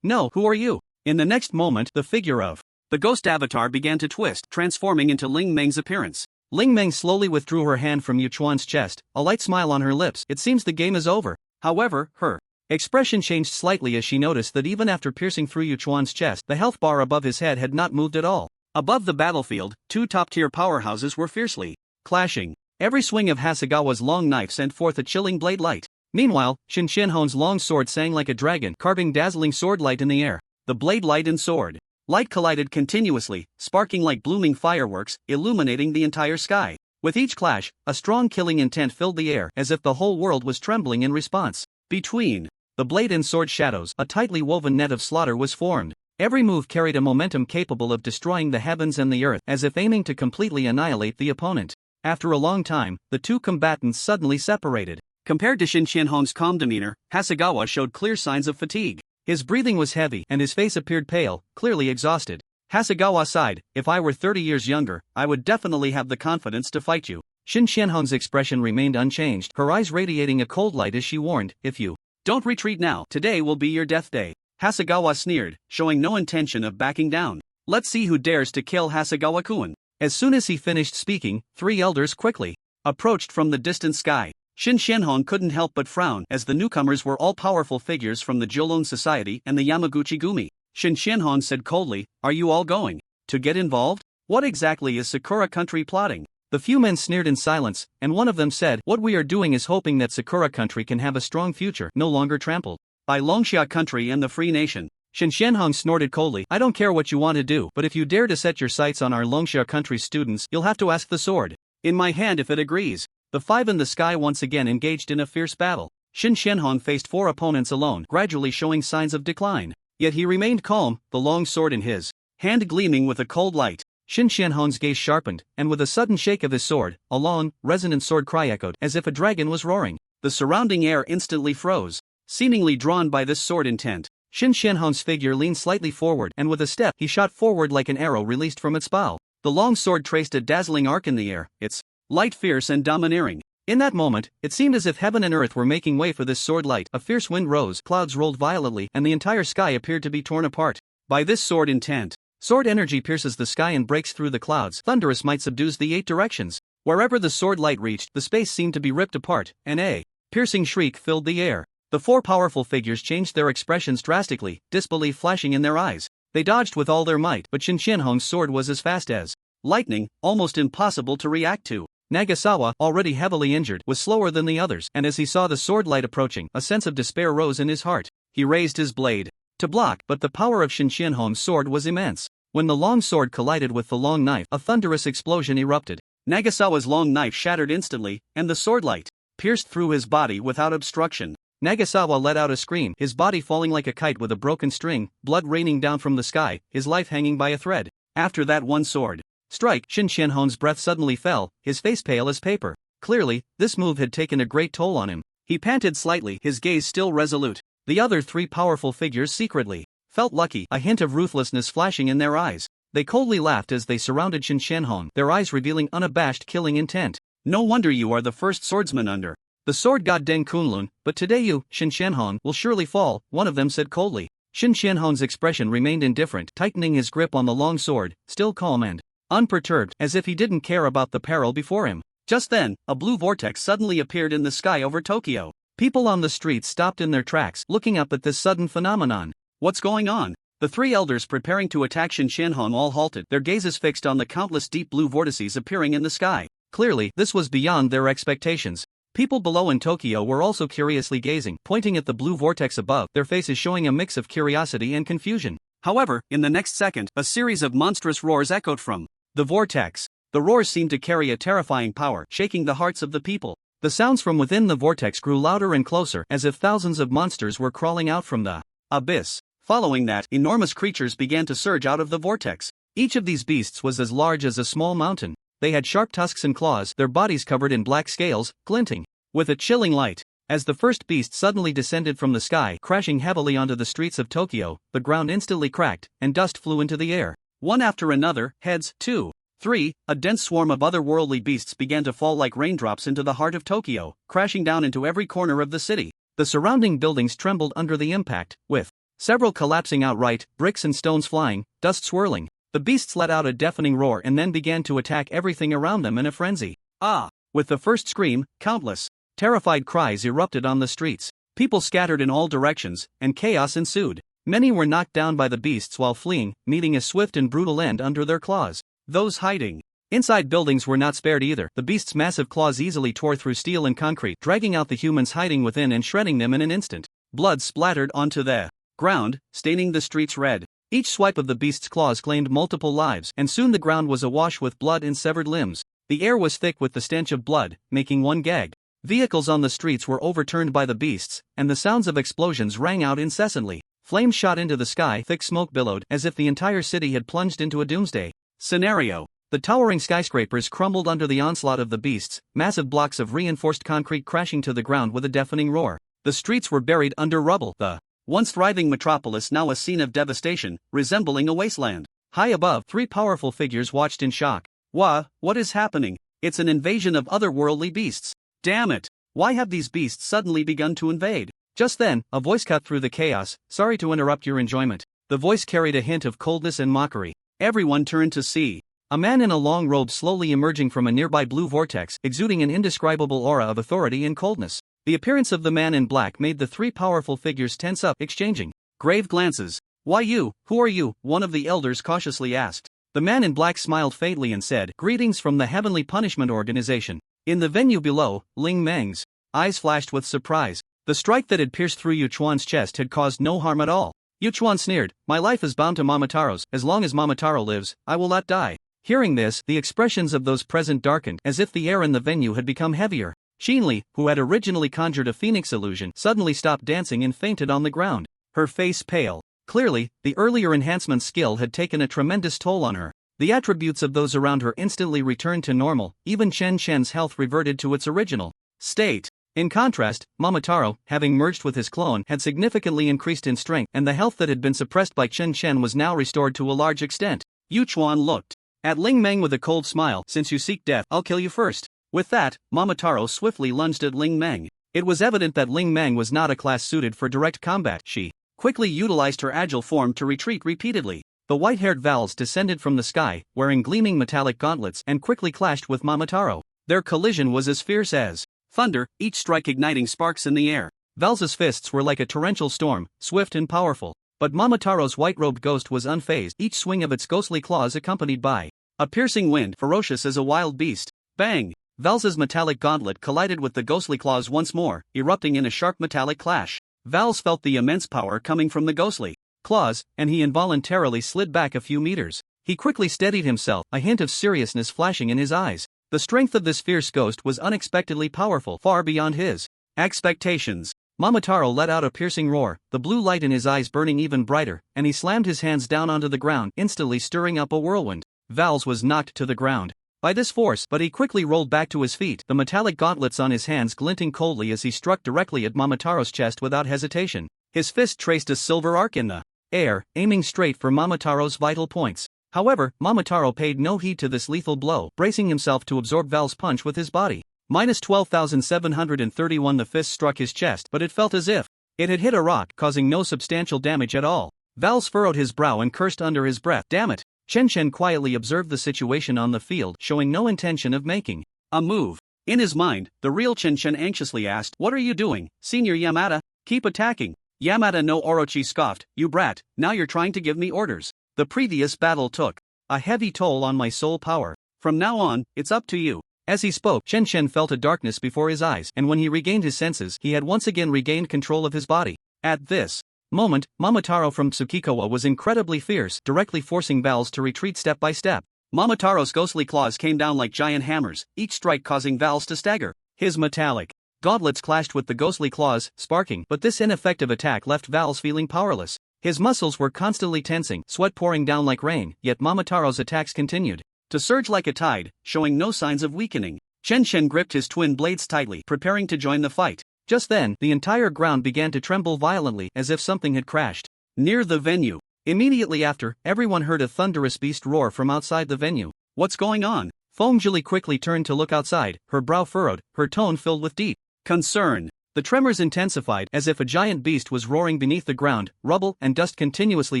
No, who are you?" In the next moment, the figure of the ghost avatar began to twist, transforming into Ling Meng's appearance. Ling Meng slowly withdrew her hand from Yu Chuan's chest, a light smile on her lips. It seems the game is over. However, her expression changed slightly as she noticed that even after piercing through Yu Chuan's chest, the health bar above his head had not moved at all. Above the battlefield, two top-tier powerhouses were fiercely clashing. Every swing of Hasegawa's long knife sent forth a chilling blade light. Meanwhile, Shin-Shin-Hon's long sword sang like a dragon, carving dazzling sword light in the air. The blade light and sword light collided continuously, sparking like blooming fireworks, illuminating the entire sky. With each clash, a strong killing intent filled the air, as if the whole world was trembling in response. Between the blade and sword shadows, a tightly woven net of slaughter was formed. Every move carried a momentum capable of destroying the heavens and the earth, as if aiming to completely annihilate the opponent. After a long time, the two combatants suddenly separated. Compared to Shin-Shin-Hon's calm demeanor, Hasegawa showed clear signs of fatigue. His breathing was heavy and his face appeared pale, clearly exhausted. Hasegawa sighed, "If I were 30 years younger, I would definitely have the confidence to fight you." Shin-Shin-Hon's expression remained unchanged, her eyes radiating a cold light as she warned, "If you don't retreat now, today will be your death day." Hasegawa sneered, showing no intention of backing down. "Let's see who dares to kill Hasegawa-kun." As soon as he finished speaking, three elders quickly approached from the distant sky. Shin-Shin-Hon couldn't help but frown, as the newcomers were all powerful figures from the Jolon Society and the Yamaguchi-gumi. Shin-Shin-Hon said coldly, "Are you all going to get involved? What exactly is Sakura Country plotting?" The few men sneered in silence, and one of them said, "What we are doing is hoping that Sakura Country can have a strong future, no longer trampled by Longxia Country and the Free Nation." Shin-Shin-Hong snorted coldly, "I don't care what you want to do, but if you dare to set your sights on our Longxia Country students, you'll have to ask the sword in my hand if it agrees." The five in the sky once again engaged in a fierce battle. Shin-Shin-Hong faced four opponents alone, gradually showing signs of decline. Yet he remained calm, the long sword in his hand gleaming with a cold light. Shin Qianhong's gaze sharpened, and with a sudden shake of his sword, a long, resonant sword cry echoed as if a dragon was roaring. The surrounding air instantly froze, seemingly drawn by this sword intent. Shin Qianhong's figure leaned slightly forward, and with a step he shot forward like an arrow released from its bow. The long sword traced a dazzling arc in the air, its light fierce and domineering. In that moment, it seemed as if heaven and earth were making way for this sword light. A fierce wind rose, clouds rolled violently, and the entire sky appeared to be torn apart by this sword intent. Sword energy pierces the sky and breaks through the clouds. Thunderous might subdues the 8 directions. Wherever the sword light reached, the space seemed to be ripped apart, and a piercing shriek filled the air. The 4 powerful figures changed their expressions drastically, disbelief flashing in their eyes. They dodged with all their might, but Shin Qianhong's sword was as fast as lightning, almost impossible to react to. Nagasawa, already heavily injured, was slower than the others, and as he saw the sword light approaching, a sense of despair rose in his heart. He raised his blade to block, but the power of Shin Qianhong's sword was immense. When the long sword collided with the long knife, a thunderous explosion erupted. Nagasawa's long knife shattered instantly, and the sword light pierced through his body without obstruction. Nagasawa let out a scream, his body falling like a kite with a broken string, blood raining down from the sky, his life hanging by a thread. After that one sword strike, Shin Qianhong's breath suddenly fell, his face pale as paper. Clearly, this move had taken a great toll on him. He panted slightly, his gaze still resolute. The other 3 powerful figures secretly felt lucky, a hint of ruthlessness flashing in their eyes. They coldly laughed as they surrounded Shin Qianhong, their eyes revealing unabashed killing intent. No wonder you are the first swordsman under the sword god Deng Kunlun, but today you, Shin Qianhong, will surely fall, one of them said coldly. Shin Qianhong's expression remained indifferent, tightening his grip on the long sword, still calm and unperturbed, as if he didn't care about the peril before him. Just then, a blue vortex suddenly appeared in the sky over Tokyo. People on the streets stopped in their tracks, looking up at this sudden phenomenon. What's going on? The 3 elders preparing to attack Shin Qianhong all halted, their gazes fixed on the countless deep blue vortices appearing in the sky. Clearly, this was beyond their expectations. People below in Tokyo were also curiously gazing, pointing at the blue vortex above, their faces showing a mix of curiosity and confusion. However, in the next second, a series of monstrous roars echoed from the vortex. The roars seemed to carry a terrifying power, shaking the hearts of the people. The sounds from within the vortex grew louder and closer, as if thousands of monsters were crawling out from the abyss. Following that, enormous creatures began to surge out of the vortex. Each of these beasts was as large as a small mountain. They had sharp tusks and claws, their bodies covered in black scales, glinting with a chilling light. As the first beast suddenly descended from the sky, crashing heavily onto the streets of Tokyo, the ground instantly cracked, and dust flew into the air. One after another, heads, 2, 3, a dense swarm of otherworldly beasts began to fall like raindrops into the heart of Tokyo, crashing down into every corner of the city. The surrounding buildings trembled under the impact, with several collapsing outright, bricks and stones flying, dust swirling. The beasts let out a deafening roar and then began to attack everything around them in a frenzy. Ah! With the first scream, countless terrified cries erupted on the streets. People scattered in all directions, and chaos ensued. Many were knocked down by the beasts while fleeing, meeting a swift and brutal end under their claws. Those hiding inside buildings were not spared either. The beasts' massive claws easily tore through steel and concrete, dragging out the humans hiding within and shredding them in an instant. Blood splattered onto the ground, staining the streets red. Each swipe of the beast's claws claimed multiple lives, and soon the ground was awash with blood and severed limbs. The air was thick with the stench of blood, making one gag. Vehicles on the streets were overturned by the beasts, and the sounds of explosions rang out incessantly. Flames shot into the sky, thick smoke billowed, as if the entire city had plunged into a doomsday scenario. The towering skyscrapers crumbled under the onslaught of the beasts, massive blocks of reinforced concrete crashing to the ground with a deafening roar. The streets were buried under rubble, the once thriving metropolis now a scene of devastation, resembling a wasteland. High above, 3 powerful figures watched in shock. What is happening? It's an invasion of otherworldly beasts. Damn it! Why have these beasts suddenly begun to invade? Just then, a voice cut through the chaos. Sorry to interrupt your enjoyment. The voice carried a hint of coldness and mockery. Everyone turned to see a man in a long robe slowly emerging from a nearby blue vortex, exuding an indescribable aura of authority and coldness. The appearance of the man in black made the 3 powerful figures tense up, exchanging grave glances. Why you? Who are you? One of the elders cautiously asked. The man in black smiled faintly and said, Greetings from the Heavenly Punishment Organization. In the venue below, Ling Meng's eyes flashed with surprise. The strike that had pierced through Yu Chuan's chest had caused no harm at all. Yu Chuan sneered, My life is bound to Momotaro's. As long as Momotaro lives, I will not die. Hearing this, the expressions of those present darkened, as if the air in the venue had become heavier. Xinli, who had originally conjured a phoenix illusion, suddenly stopped dancing and fainted on the ground, her face pale. Clearly, the earlier enhancement skill had taken a tremendous toll on her. The attributes of those around her instantly returned to normal, even Chen Chen's health reverted to its original state. In contrast, Momotaro, having merged with his clone, had significantly increased in strength, and the health that had been suppressed by Chen Chen was now restored to a large extent. Yu Chuan looked at Ling Meng with a cold smile. Since you seek death, I'll kill you first. With that, Momotaro swiftly lunged at Ling Meng. It was evident that Ling Meng was not a class suited for direct combat. She quickly utilized her agile form to retreat repeatedly. The white-haired Vals descended from the sky, wearing gleaming metallic gauntlets, and quickly clashed with Momotaro. Their collision was as fierce as thunder, each strike igniting sparks in the air. Val's fists were like a torrential storm, swift and powerful. But Momotaro's white-robed ghost was unfazed, each swing of its ghostly claws accompanied by a piercing wind, ferocious as a wild beast. Bang! Val's metallic gauntlet collided with the ghostly claws once more, erupting in a sharp metallic clash. Vals felt the immense power coming from the ghostly claws, and he involuntarily slid back a few meters. He quickly steadied himself, a hint of seriousness flashing in his eyes. The strength of this fierce ghost was unexpectedly powerful, far beyond his expectations. Momotaro let out a piercing roar, the blue light in his eyes burning even brighter, and he slammed his hands down onto the ground, instantly stirring up a whirlwind. Vals was knocked to the ground by this force, but he quickly rolled back to his feet, the metallic gauntlets on his hands glinting coldly as he struck directly at Momotaro's chest without hesitation. His fist traced a silver arc in the air, aiming straight for Momotaro's vital points. However, Momotaro paid no heed to this lethal blow, bracing himself to absorb Val's punch with his body. Minus 12,731. The fist struck his chest, but it felt as if it had hit a rock, causing no substantial damage at all. Vals furrowed his brow and cursed under his breath. Damn it! Chen Chen quietly observed the situation on the field, showing no intention of making a move. In his mind, the real Chen Chen anxiously asked, "What are you doing, Senior Yamada? Keep attacking." Yamada no Orochi scoffed, "You brat, now you're trying to give me orders. The previous battle took a heavy toll on my soul power. From now on, it's up to you." As he spoke, Chen Chen felt a darkness before his eyes, and when he regained his senses, he had once again regained control of his body. At this moment, Momotaro from Tsukikawa was incredibly fierce, directly forcing Vals to retreat step by step. Momotaro's ghostly claws came down like giant hammers, each strike causing Vals to stagger. His metallic gauntlets clashed with the ghostly claws, sparking, but this ineffective attack left Vals feeling powerless. His muscles were constantly tensing, sweat pouring down like rain, yet Momotaro's attacks continued to surge like a tide, showing no signs of weakening. Chen Chen gripped his twin blades tightly, preparing to join the fight. Just then, the entire ground began to tremble violently, as if something had crashed near the venue. Immediately after, everyone heard a thunderous beast roar from outside the venue. "What's going on?" Fongjulie quickly turned to look outside, her brow furrowed, her tone filled with deep concern. The tremors intensified, as if a giant beast was roaring beneath the ground, rubble and dust continuously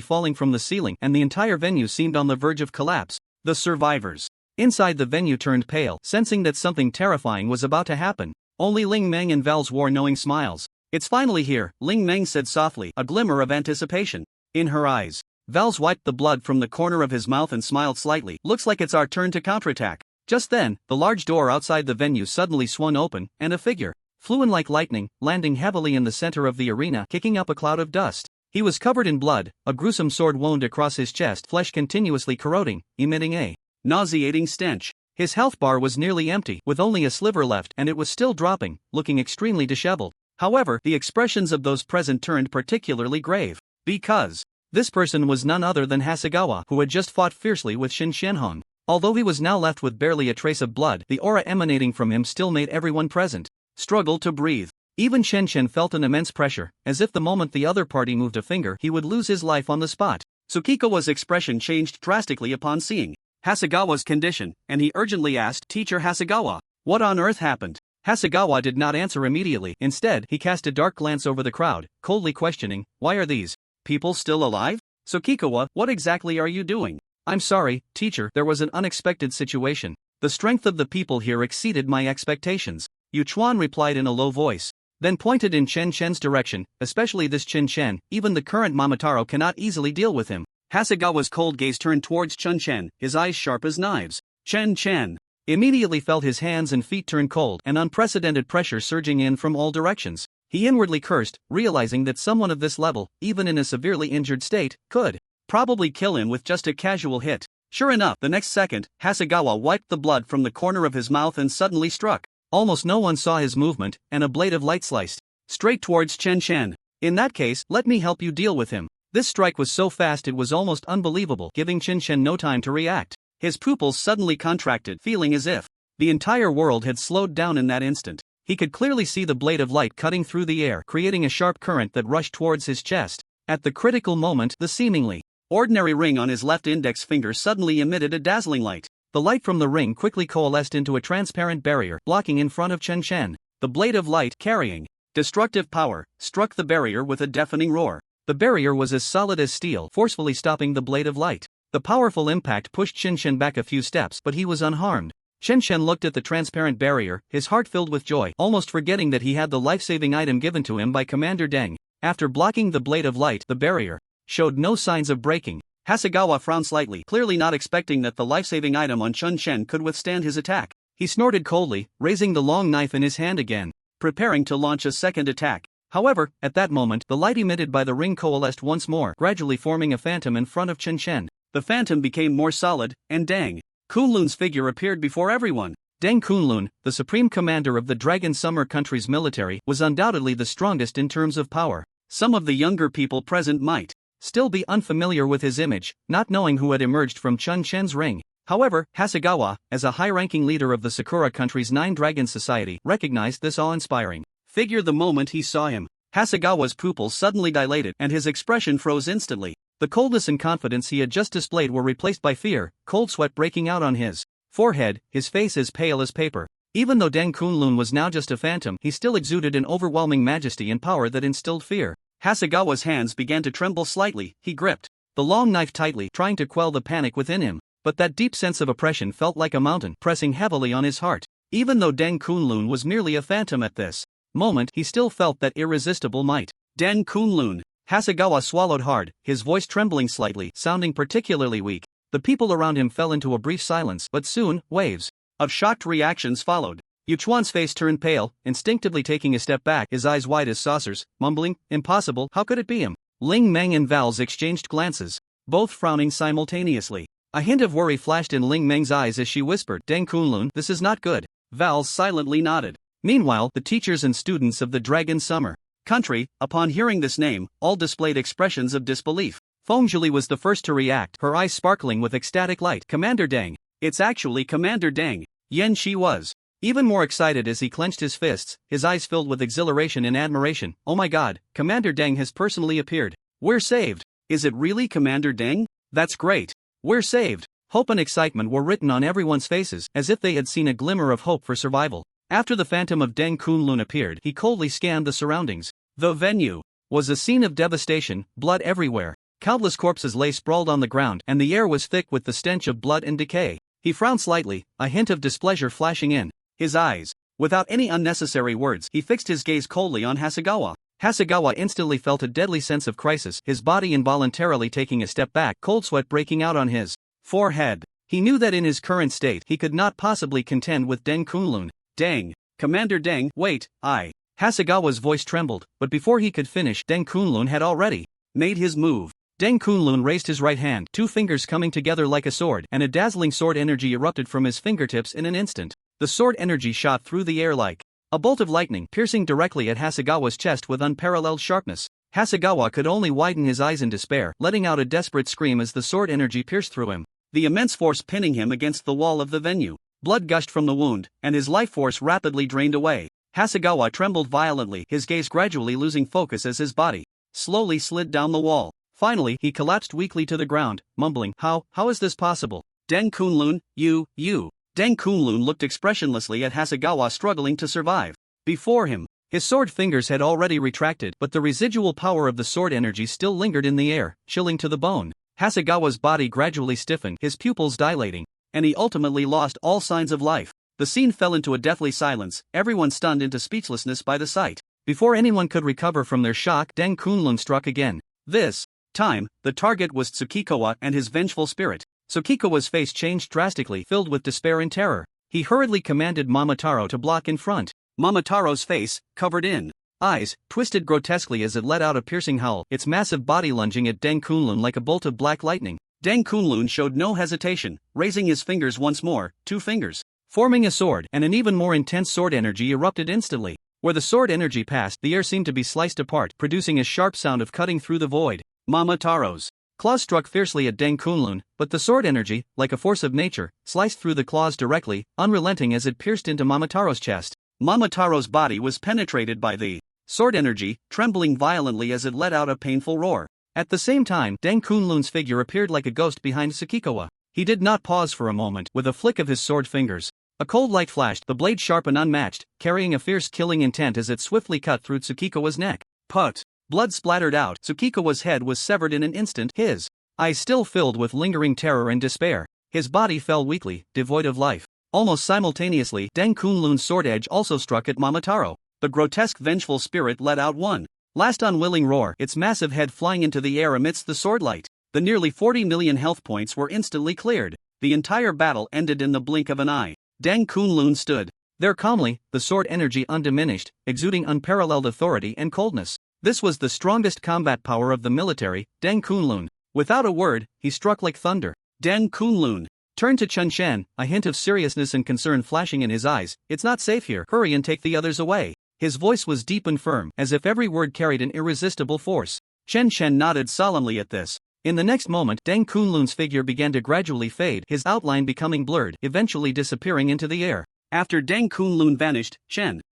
falling from the ceiling, and the entire venue seemed on the verge of collapse. The survivors inside the venue turned pale, sensing that something terrifying was about to happen. Only Ling Meng and Vals wore knowing smiles. "It's finally here," Ling Meng said softly, a glimmer of anticipation in her eyes. Vals wiped the blood from the corner of his mouth and smiled slightly. "Looks like it's our turn to counterattack." Just then, the large door outside the venue suddenly swung open, and a figure flew in like lightning, landing heavily in the center of the arena, kicking up a cloud of dust. He was covered in blood, a gruesome sword wound across his chest, flesh continuously corroding, emitting a nauseating stench. His health bar was nearly empty, with only a sliver left, and it was still dropping, looking extremely disheveled. However, the expressions of those present turned particularly grave, because this person was none other than Hasegawa, who had just fought fiercely with Shin Shenhong. Although he was now left with barely a trace of blood, the aura emanating from him still made everyone present struggle to breathe. Even Chen Chen felt an immense pressure, as if the moment the other party moved a finger, he would lose his life on the spot. Tsukikawa's expression changed drastically upon seeing Hasegawa's condition, and he urgently asked, "Teacher Hasegawa, what on earth happened?" Hasegawa did not answer immediately. Instead, he cast a dark glance over the crowd, coldly questioning, "Why are these people still alive? Tsukikawa, what exactly are you doing?" "I'm sorry, teacher, there was an unexpected situation. The strength of the people here exceeded my expectations," Yu Chuan replied in a low voice, then pointed in Chen Chen's direction, "Especially this Chen Chen, even the current Momotaro cannot easily deal with him." Hasegawa's cold gaze turned towards Chen Chen, his eyes sharp as knives. Chen Chen immediately felt his hands and feet turn cold, and unprecedented pressure surging in from all directions. He inwardly cursed, realizing that someone of this level, even in a severely injured state, could probably kill him with just a casual hit. Sure enough, the next second, Hasegawa wiped the blood from the corner of his mouth and suddenly struck. Almost no one saw his movement, and a blade of light sliced straight towards Chen Chen. "In that case, let me help you deal with him." This strike was so fast it was almost unbelievable, giving Chen Chen no time to react. His pupils suddenly contracted, feeling as if the entire world had slowed down in that instant. He could clearly see the blade of light cutting through the air, creating a sharp current that rushed towards his chest. At the critical moment, the seemingly ordinary ring on his left index finger suddenly emitted a dazzling light. The light from the ring quickly coalesced into a transparent barrier, blocking in front of Chen Chen. The blade of light, carrying destructive power, struck the barrier with a deafening roar. The barrier was as solid as steel, forcefully stopping the blade of light. The powerful impact pushed Chen Chen back a few steps, but he was unharmed. Chen Chen looked at the transparent barrier, his heart filled with joy, almost forgetting that he had the life-saving item given to him by Commander Deng. After blocking the blade of light, the barrier showed no signs of breaking. Hasegawa frowned slightly, clearly not expecting that the life-saving item on Chen Chen could withstand his attack. He snorted coldly, raising the long knife in his hand again, preparing to launch a second attack. However, at that moment, the light emitted by the ring coalesced once more, gradually forming a phantom in front of Chen Chen. The phantom became more solid, and Deng Kunlun's figure appeared before everyone. Deng Kunlun, the supreme commander of the Dragon Summer country's military, was undoubtedly the strongest in terms of power. Some of the younger people present might still be unfamiliar with his image, not knowing who had emerged from Chen Chen's ring. However, Hasegawa, as a high-ranking leader of the Sakura country's 9 Dragon Society, recognized this awe-inspiring figure the moment he saw him. Hasegawa's pupils suddenly dilated, and his expression froze instantly. The coldness and confidence he had just displayed were replaced by fear, cold sweat breaking out on his forehead, his face as pale as paper. Even though Deng Kunlun was now just a phantom, he still exuded an overwhelming majesty and power that instilled fear. Hasegawa's hands began to tremble slightly. He gripped the long knife tightly, trying to quell the panic within him. But that deep sense of oppression felt like a mountain, pressing heavily on his heart. Even though Deng Kunlun was merely a phantom at this moment, he still felt that irresistible might. Deng Kunlun. Hasegawa swallowed hard, his voice trembling slightly, sounding particularly weak. The people around him fell into a brief silence, but soon, waves of shocked reactions followed. Yuchuan's face turned pale, instinctively taking a step back, his eyes wide as saucers, mumbling, "Impossible, how could it be him?" Ling Meng and Vals exchanged glances, both frowning simultaneously. A hint of worry flashed in Ling Meng's eyes as she whispered, "Deng Kunlun, this is not good." Vals silently nodded. Meanwhile, the teachers and students of the Dragon Summer country, upon hearing this name, all displayed expressions of disbelief. Fengzhili was the first to react, her eyes sparkling with ecstatic light. "Commander Deng! It's actually Commander Deng!" Yan Shi was even more excited as he clenched his fists, his eyes filled with exhilaration and admiration. "Oh my god, Commander Deng has personally appeared. We're saved! Is it really Commander Deng? That's great! We're saved!" Hope and excitement were written on everyone's faces, as if they had seen a glimmer of hope for survival. After the phantom of Deng Kunlun appeared, he coldly scanned the surroundings. The venue was a scene of devastation, blood everywhere. Countless corpses lay sprawled on the ground, and the air was thick with the stench of blood and decay. He frowned slightly, a hint of displeasure flashing in his eyes. Without any unnecessary words, he fixed his gaze coldly on Hasegawa. Hasegawa instantly felt a deadly sense of crisis, his body involuntarily taking a step back, cold sweat breaking out on his forehead. He knew that in his current state, he could not possibly contend with Deng Kunlun. "Deng! Commander Deng, wait, Hasegawa's voice trembled, but before he could finish, Deng Kunlun had already made his move. Deng Kunlun raised his right hand, 2 fingers coming together like a sword, and a dazzling sword energy erupted from his fingertips in an instant. The sword energy shot through the air like a bolt of lightning, piercing directly at Hasegawa's chest with unparalleled sharpness. Hasegawa could only widen his eyes in despair, letting out a desperate scream as the sword energy pierced through him, the immense force pinning him against the wall of the venue. Blood gushed from the wound, and his life force rapidly drained away. Hasegawa trembled violently, his gaze gradually losing focus as his body slowly slid down the wall. Finally, he collapsed weakly to the ground, mumbling, How is this possible? Deng Kunlun, you. Deng Kunlun looked expressionlessly at Hasegawa struggling to survive. Before him, his sword fingers had already retracted, but the residual power of the sword energy still lingered in the air, chilling to the bone. Hasegawa's body gradually stiffened, his pupils dilating, and he ultimately lost all signs of life. The scene fell into a deathly silence, everyone stunned into speechlessness by the sight. Before anyone could recover from their shock, Deng Kunlun struck again. This time, the target was Tsukikawa and his vengeful spirit. Tsukikawa's face changed drastically, filled with despair and terror. He hurriedly commanded Momotaro to block in front. Momotaro's face, covered in eyes, twisted grotesquely as it let out a piercing howl, its massive body lunging at Deng Kunlun like a bolt of black lightning. Deng Kunlun showed no hesitation, raising his fingers once more, 2 fingers forming a sword, and an even more intense sword energy erupted instantly. Where the sword energy passed, the air seemed to be sliced apart, producing a sharp sound of cutting through the void. Momotaro's Claws struck fiercely at Deng Kunlun, but the sword energy, like a force of nature, sliced through the claws directly, unrelenting as it pierced into Momotaro's chest. Momotaro's body was penetrated by the sword energy, trembling violently as it let out a painful roar. At the same time, Deng Kunlun's figure appeared like a ghost behind Tsukikawa. He did not pause for a moment. With a flick of his sword fingers, a cold light flashed, the blade sharp and unmatched, carrying a fierce killing intent as it swiftly cut through Tsukikawa's neck. Put! Blood splattered out. Tsukikawa's head was severed in an instant, his eyes still filled with lingering terror and despair. His body fell weakly, devoid of life. Almost simultaneously, Deng Kunlun's sword edge also struck at Momotaro. The grotesque vengeful spirit let out one last unwilling roar, its massive head flying into the air amidst the sword light. The nearly 40 million health points were instantly cleared. The entire battle ended in the blink of an eye. Deng Kunlun stood there calmly, the sword energy undiminished, exuding unparalleled authority and coldness. This was the strongest combat power of the military, Deng Kunlun. Without a word, he struck like thunder. Deng Kunlun turned to Chen Shen, a hint of seriousness and concern flashing in his eyes. It's not safe here. Hurry and take the others away. His voice was deep and firm, as if every word carried an irresistible force. Chen Shen nodded solemnly at this. In the next moment, Deng Kunlun's figure began to gradually fade, his outline becoming blurred, eventually disappearing into the air. After Deng Kunlun vanished, Chen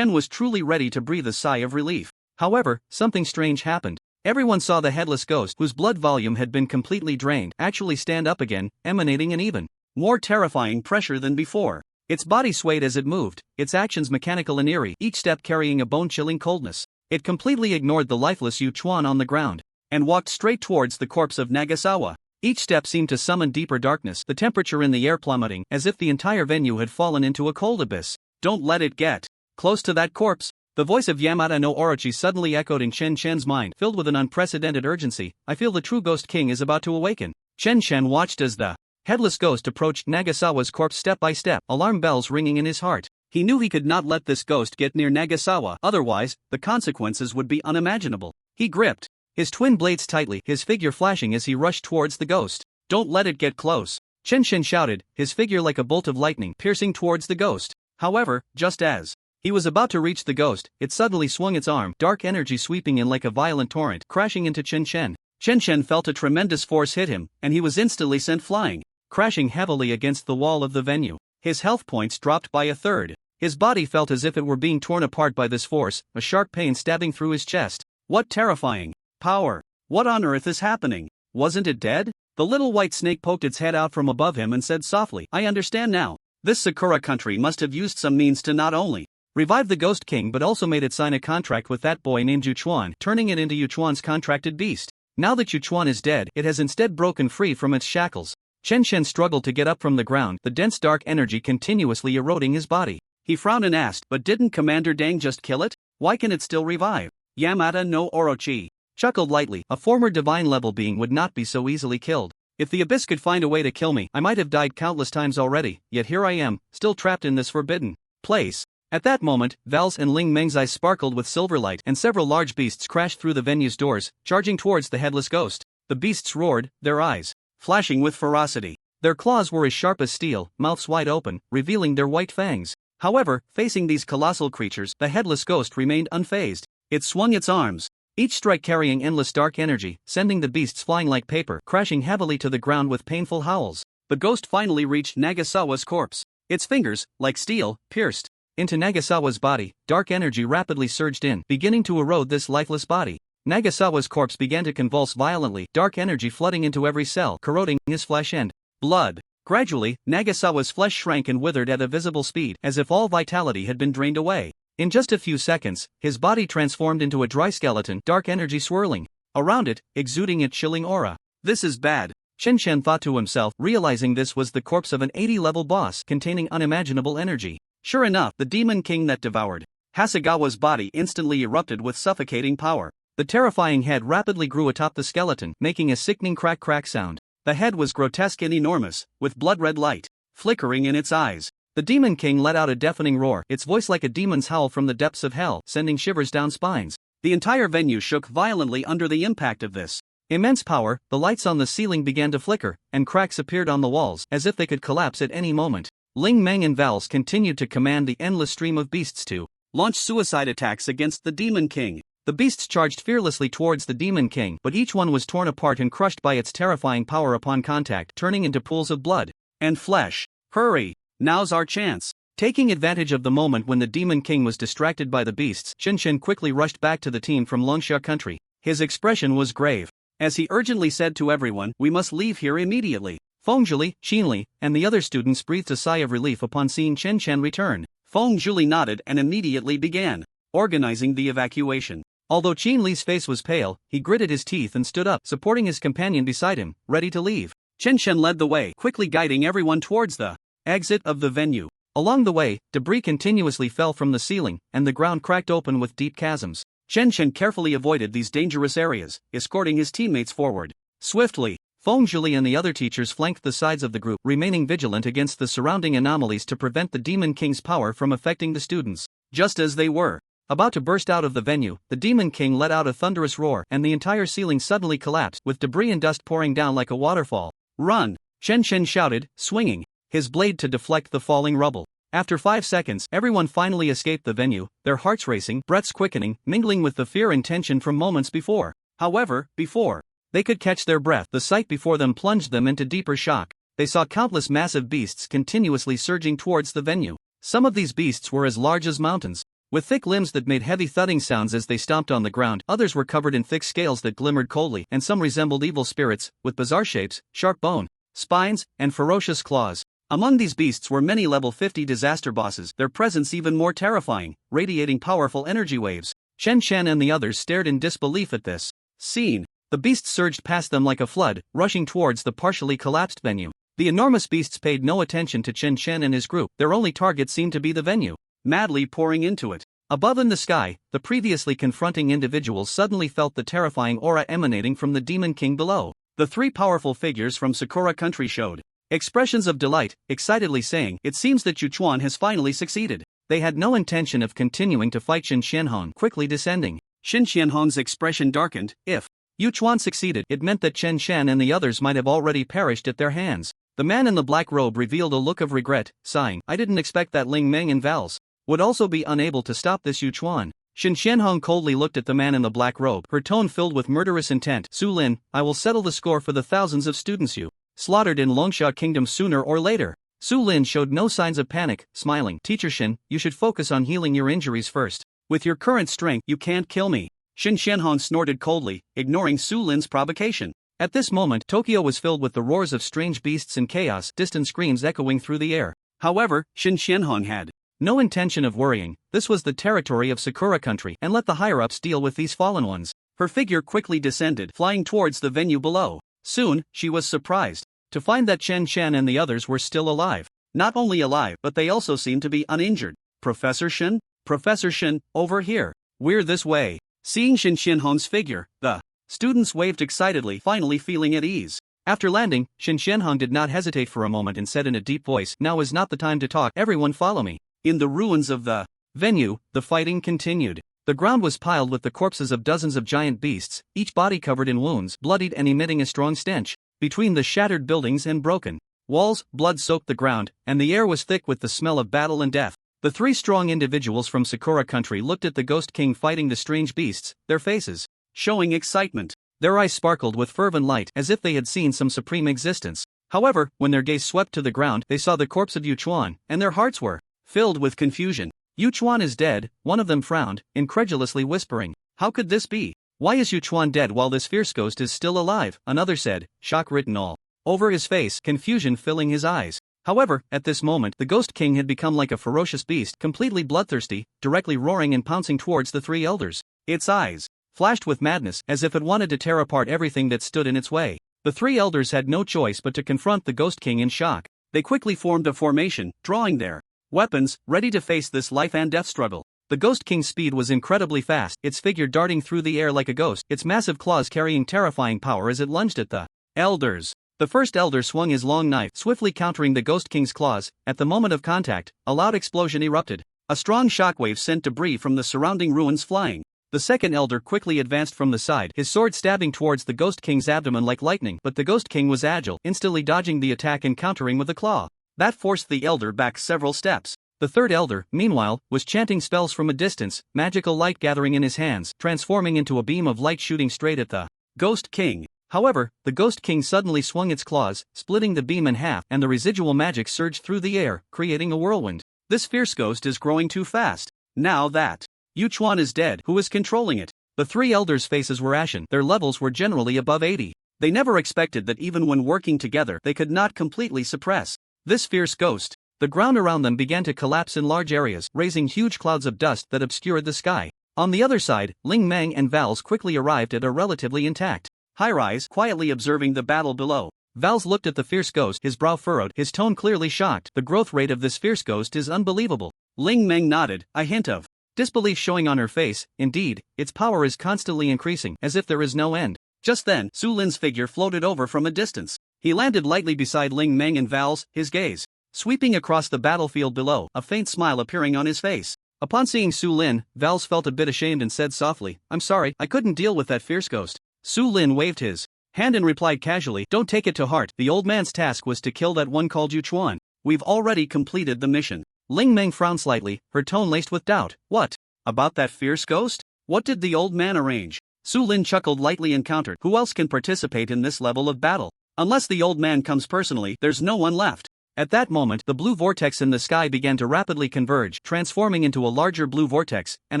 was truly ready to breathe a sigh of relief. However, something strange happened. Everyone saw the headless ghost, whose blood volume had been completely drained, actually stand up again, emanating an even more terrifying pressure than before. Its body swayed as it moved, its actions mechanical and eerie, each step carrying a bone-chilling coldness. It completely ignored the lifeless Yu Chuan on the ground, and walked straight towards the corpse of Nagasawa. Each step seemed to summon deeper darkness, the temperature in the air plummeting, as if the entire venue had fallen into a cold abyss. Don't let it get close to that corpse. The voice of Yamada no Orochi suddenly echoed in Chen Shen's mind, filled with an unprecedented urgency. I feel the true Ghost King is about to awaken. Chen Shen watched as the headless ghost approached Nagasawa's corpse step by step, alarm bells ringing in his heart. He knew he could not let this ghost get near Nagasawa, otherwise, the consequences would be unimaginable. He gripped his twin blades tightly, his figure flashing as he rushed towards the ghost. Don't let it get close, Chen Shen shouted, his figure like a bolt of lightning piercing towards the ghost. However, just as he was about to reach the ghost, it suddenly swung its arm, dark energy sweeping in like a violent torrent, crashing into Chen Shen. Chen Shen felt a tremendous force hit him, and he was instantly sent flying, crashing heavily against the wall of the venue. His health points dropped by a third. His body felt as if it were being torn apart by this force, a sharp pain stabbing through his chest. What terrifying power! What on earth is happening? Wasn't it dead? The little white snake poked its head out from above him and said softly, I understand now. This Sakura country must have used some means to not only revive the Ghost King but also made it sign a contract with that boy named Yu Chuan, turning it into Yu Chuan's contracted beast. Now that Yu Chuan is dead, it has instead broken free from its shackles. Chen Shen struggled to get up from the ground, the dense dark energy continuously eroding his body. He frowned and asked, but didn't Commander Deng just kill it? Why can it still revive? Yamada no Orochi chuckled lightly, a former divine-level being would not be so easily killed. If the abyss could find a way to kill me, I might have died countless times already, yet here I am, still trapped in this forbidden place. At that moment, Val's and Ling Meng's eyes sparkled with silver light, and several large beasts crashed through the venue's doors, charging towards the headless ghost. The beasts roared, their eyes flashing with ferocity. Their claws were as sharp as steel, mouths wide open, revealing their white fangs. However, facing these colossal creatures, the headless ghost remained unfazed. It swung its arms, each strike carrying endless dark energy, sending the beasts flying like paper, crashing heavily to the ground with painful howls. The ghost finally reached Nagasawa's corpse. Its fingers, like steel, pierced into Nagasawa's body. Dark energy rapidly surged in, beginning to erode this lifeless body. Nagasawa's corpse began to convulse violently, dark energy flooding into every cell, corroding his flesh and blood. Gradually, Nagasawa's flesh shrank and withered at a visible speed, as if all vitality had been drained away. In just a few seconds, his body transformed into a dry skeleton, dark energy swirling around it, exuding a chilling aura. This is bad, Chen Shen thought to himself, realizing this was the corpse of an 80-level boss containing unimaginable energy. Sure enough, the demon king that devoured Hasegawa's body instantly erupted with suffocating power. The terrifying head rapidly grew atop the skeleton, making a sickening crack-crack sound. The head was grotesque and enormous, with blood-red light flickering in its eyes. The Demon King let out a deafening roar, its voice like a demon's howl from the depths of hell, sending shivers down spines. The entire venue shook violently under the impact of this immense power. The lights on the ceiling began to flicker, and cracks appeared on the walls, as if they could collapse at any moment. Ling Meng and Vals continued to command the endless stream of beasts to launch suicide attacks against the Demon King. The beasts charged fearlessly towards the Demon King, but each one was torn apart and crushed by its terrifying power upon contact, turning into pools of blood and flesh. Hurry! Now's our chance! Taking advantage of the moment when the Demon King was distracted by the beasts, Qinshen quickly rushed back to the team from Longsha country. His expression was grave, as he urgently said to everyone, "We must leave here immediately." Fengzhili, Xinli, and the other students breathed a sigh of relief upon seeing Qinshen return. Fengzhili nodded and immediately began organizing the evacuation. Although Xinli's face was pale, he gritted his teeth and stood up, supporting his companion beside him, ready to leave. Qinshen led the way, quickly guiding everyone towards the exit of the venue. Along the way, debris continuously fell from the ceiling, and the ground cracked open with deep chasms. Qinshen carefully avoided these dangerous areas, escorting his teammates forward. Swiftly, Fengzhili and the other teachers flanked the sides of the group, remaining vigilant against the surrounding anomalies to prevent the Demon King's power from affecting the students. Just as they were about to burst out of the venue, the Demon King let out a thunderous roar, and the entire ceiling suddenly collapsed, with debris and dust pouring down like a waterfall. "Run!" Qinshen shouted, swinging his blade to deflect the falling rubble. After 5 seconds, everyone finally escaped the venue, their hearts racing, breaths quickening, mingling with the fear and tension from moments before. However, before they could catch their breath, the sight before them plunged them into deeper shock. They saw countless massive beasts continuously surging towards the venue. Some of these beasts were as large as mountains, with thick limbs that made heavy thudding sounds as they stomped on the ground. Others were covered in thick scales that glimmered coldly, and some resembled evil spirits, with bizarre shapes, sharp bone, spines, and ferocious claws. Among these beasts were many level 50 disaster bosses, their presence even more terrifying, radiating powerful energy waves. Qinshen and the others stared in disbelief at this scene. The beasts surged past them like a flood, rushing towards the partially collapsed venue. The enormous beasts paid no attention to Qinshen and his group. Their only target seemed to be the venue, madly pouring into it. Above in the sky, the previously confronting individuals suddenly felt the terrifying aura emanating from the Demon King below. The three powerful figures from Sakura country showed expressions of delight, excitedly saying, "It seems that Yuchuan has finally succeeded." They had no intention of continuing to fight Xin Xianhong, quickly descending. Xin Xianhong's expression darkened. If Yuchuan succeeded, it meant that Chen Shan and the others might have already perished at their hands. The man in the black robe revealed a look of regret, sighing, "I didn't expect that Ling Meng and Vals would also be unable to stop this Yuchuan." Xin Xianhong coldly looked at the man in the black robe, her tone filled with murderous intent. "Su Lin, I will settle the score for the thousands of students you slaughtered in Longsha Kingdom sooner or later." Su Lin showed no signs of panic, smiling. "Teacher Xin, you should focus on healing your injuries first. With your current strength, you can't kill me." Xin Xianhong snorted coldly, ignoring Su Lin's provocation. At this moment, Tokyo was filled with the roars of strange beasts and chaos, distant screams echoing through the air. However, Xin Xianhong had no intention of worrying. This was the territory of Sakura country, and let the higher-ups deal with these fallen ones. Her figure quickly descended, flying towards the venue below. Soon, she was surprised to find that Chen Shan and the others were still alive. Not only alive, but they also seemed to be uninjured. "Professor Shin? Professor Shin, over here. We're this way." Seeing Xin Xianhong's figure, the students waved excitedly, finally feeling at ease. After landing, Xin Xianhong did not hesitate for a moment and said in a deep voice, "Now is not the time to talk, everyone follow me." In the ruins of the venue, the fighting continued. The ground was piled with the corpses of dozens of giant beasts, each body covered in wounds, bloodied and emitting a strong stench. Between the shattered buildings and broken walls, blood soaked the ground, and the air was thick with the smell of battle and death. The three strong individuals from Sakura country looked at the Ghost King fighting the strange beasts, their faces showing excitement. Their eyes sparkled with fervent light, as if they had seen some supreme existence. However, when their gaze swept to the ground, they saw the corpse of Yuchuan, and their hearts were filled with confusion. "Yuchuan is dead," one of them frowned, incredulously whispering. "How could this be? Why is Yuchuan dead while this fierce ghost is still alive?" Another said, shock written all over his face, confusion filling his eyes. However, at this moment, the Ghost King had become like a ferocious beast, completely bloodthirsty, directly roaring and pouncing towards the three elders. Its eyes flashed with madness, as if it wanted to tear apart everything that stood in its way. The three elders had no choice but to confront the Ghost King in shock. They quickly formed a formation, drawing their weapons, ready to face this life and death struggle. The Ghost King's speed was incredibly fast, its figure darting through the air like a ghost, its massive claws carrying terrifying power as it lunged at the elders. The first elder swung his long knife, swiftly countering the Ghost King's claws. At the moment of contact, a loud explosion erupted. A strong shockwave sent debris from the surrounding ruins flying. The second elder quickly advanced from the side, his sword stabbing towards the Ghost King's abdomen like lightning, but the Ghost King was agile, instantly dodging the attack and countering with a claw. That forced the elder back several steps. The third elder, meanwhile, was chanting spells from a distance, magical light gathering in his hands, transforming into a beam of light shooting straight at the Ghost King. However, the Ghost King suddenly swung its claws, splitting the beam in half, and the residual magic surged through the air, creating a whirlwind. This fierce ghost is growing too fast. Now that Yuchuan is dead, who is controlling it? The three elders' faces were ashen, their levels were generally above 80. They never expected that even when working together they could not completely suppress this fierce ghost. The ground around them began to collapse in large areas, raising huge clouds of dust that obscured the sky. On the other side, Ling Mang and Vals quickly arrived at a relatively intact high-rise, quietly observing the battle below. Vals looked at the fierce ghost, his brow furrowed, his tone clearly shocked. The growth rate of this fierce ghost is unbelievable. Ling Meng nodded, a hint of disbelief showing on her face. Indeed, its power is constantly increasing, as if there is no end. Just then, Su Lin's figure floated over from a distance. He landed lightly beside Ling Meng and Vals, his gaze sweeping across the battlefield below, a faint smile appearing on his face. Upon seeing Su Lin, Vals felt a bit ashamed and said softly, "I'm sorry, I couldn't deal with that fierce ghost." Su Lin waved his hand and replied casually, "Don't take it to heart. The old man's task was to kill that one called Yuchuan. We've already completed the mission." Ling Meng frowned slightly, her tone laced with doubt. "What? About that fierce ghost? What did the old man arrange?" Su Lin chuckled lightly and countered, "Who else can participate in this level of battle? Unless the old man comes personally, there's no one left." At that moment, the blue vortex in the sky began to rapidly converge, transforming into a larger blue vortex, an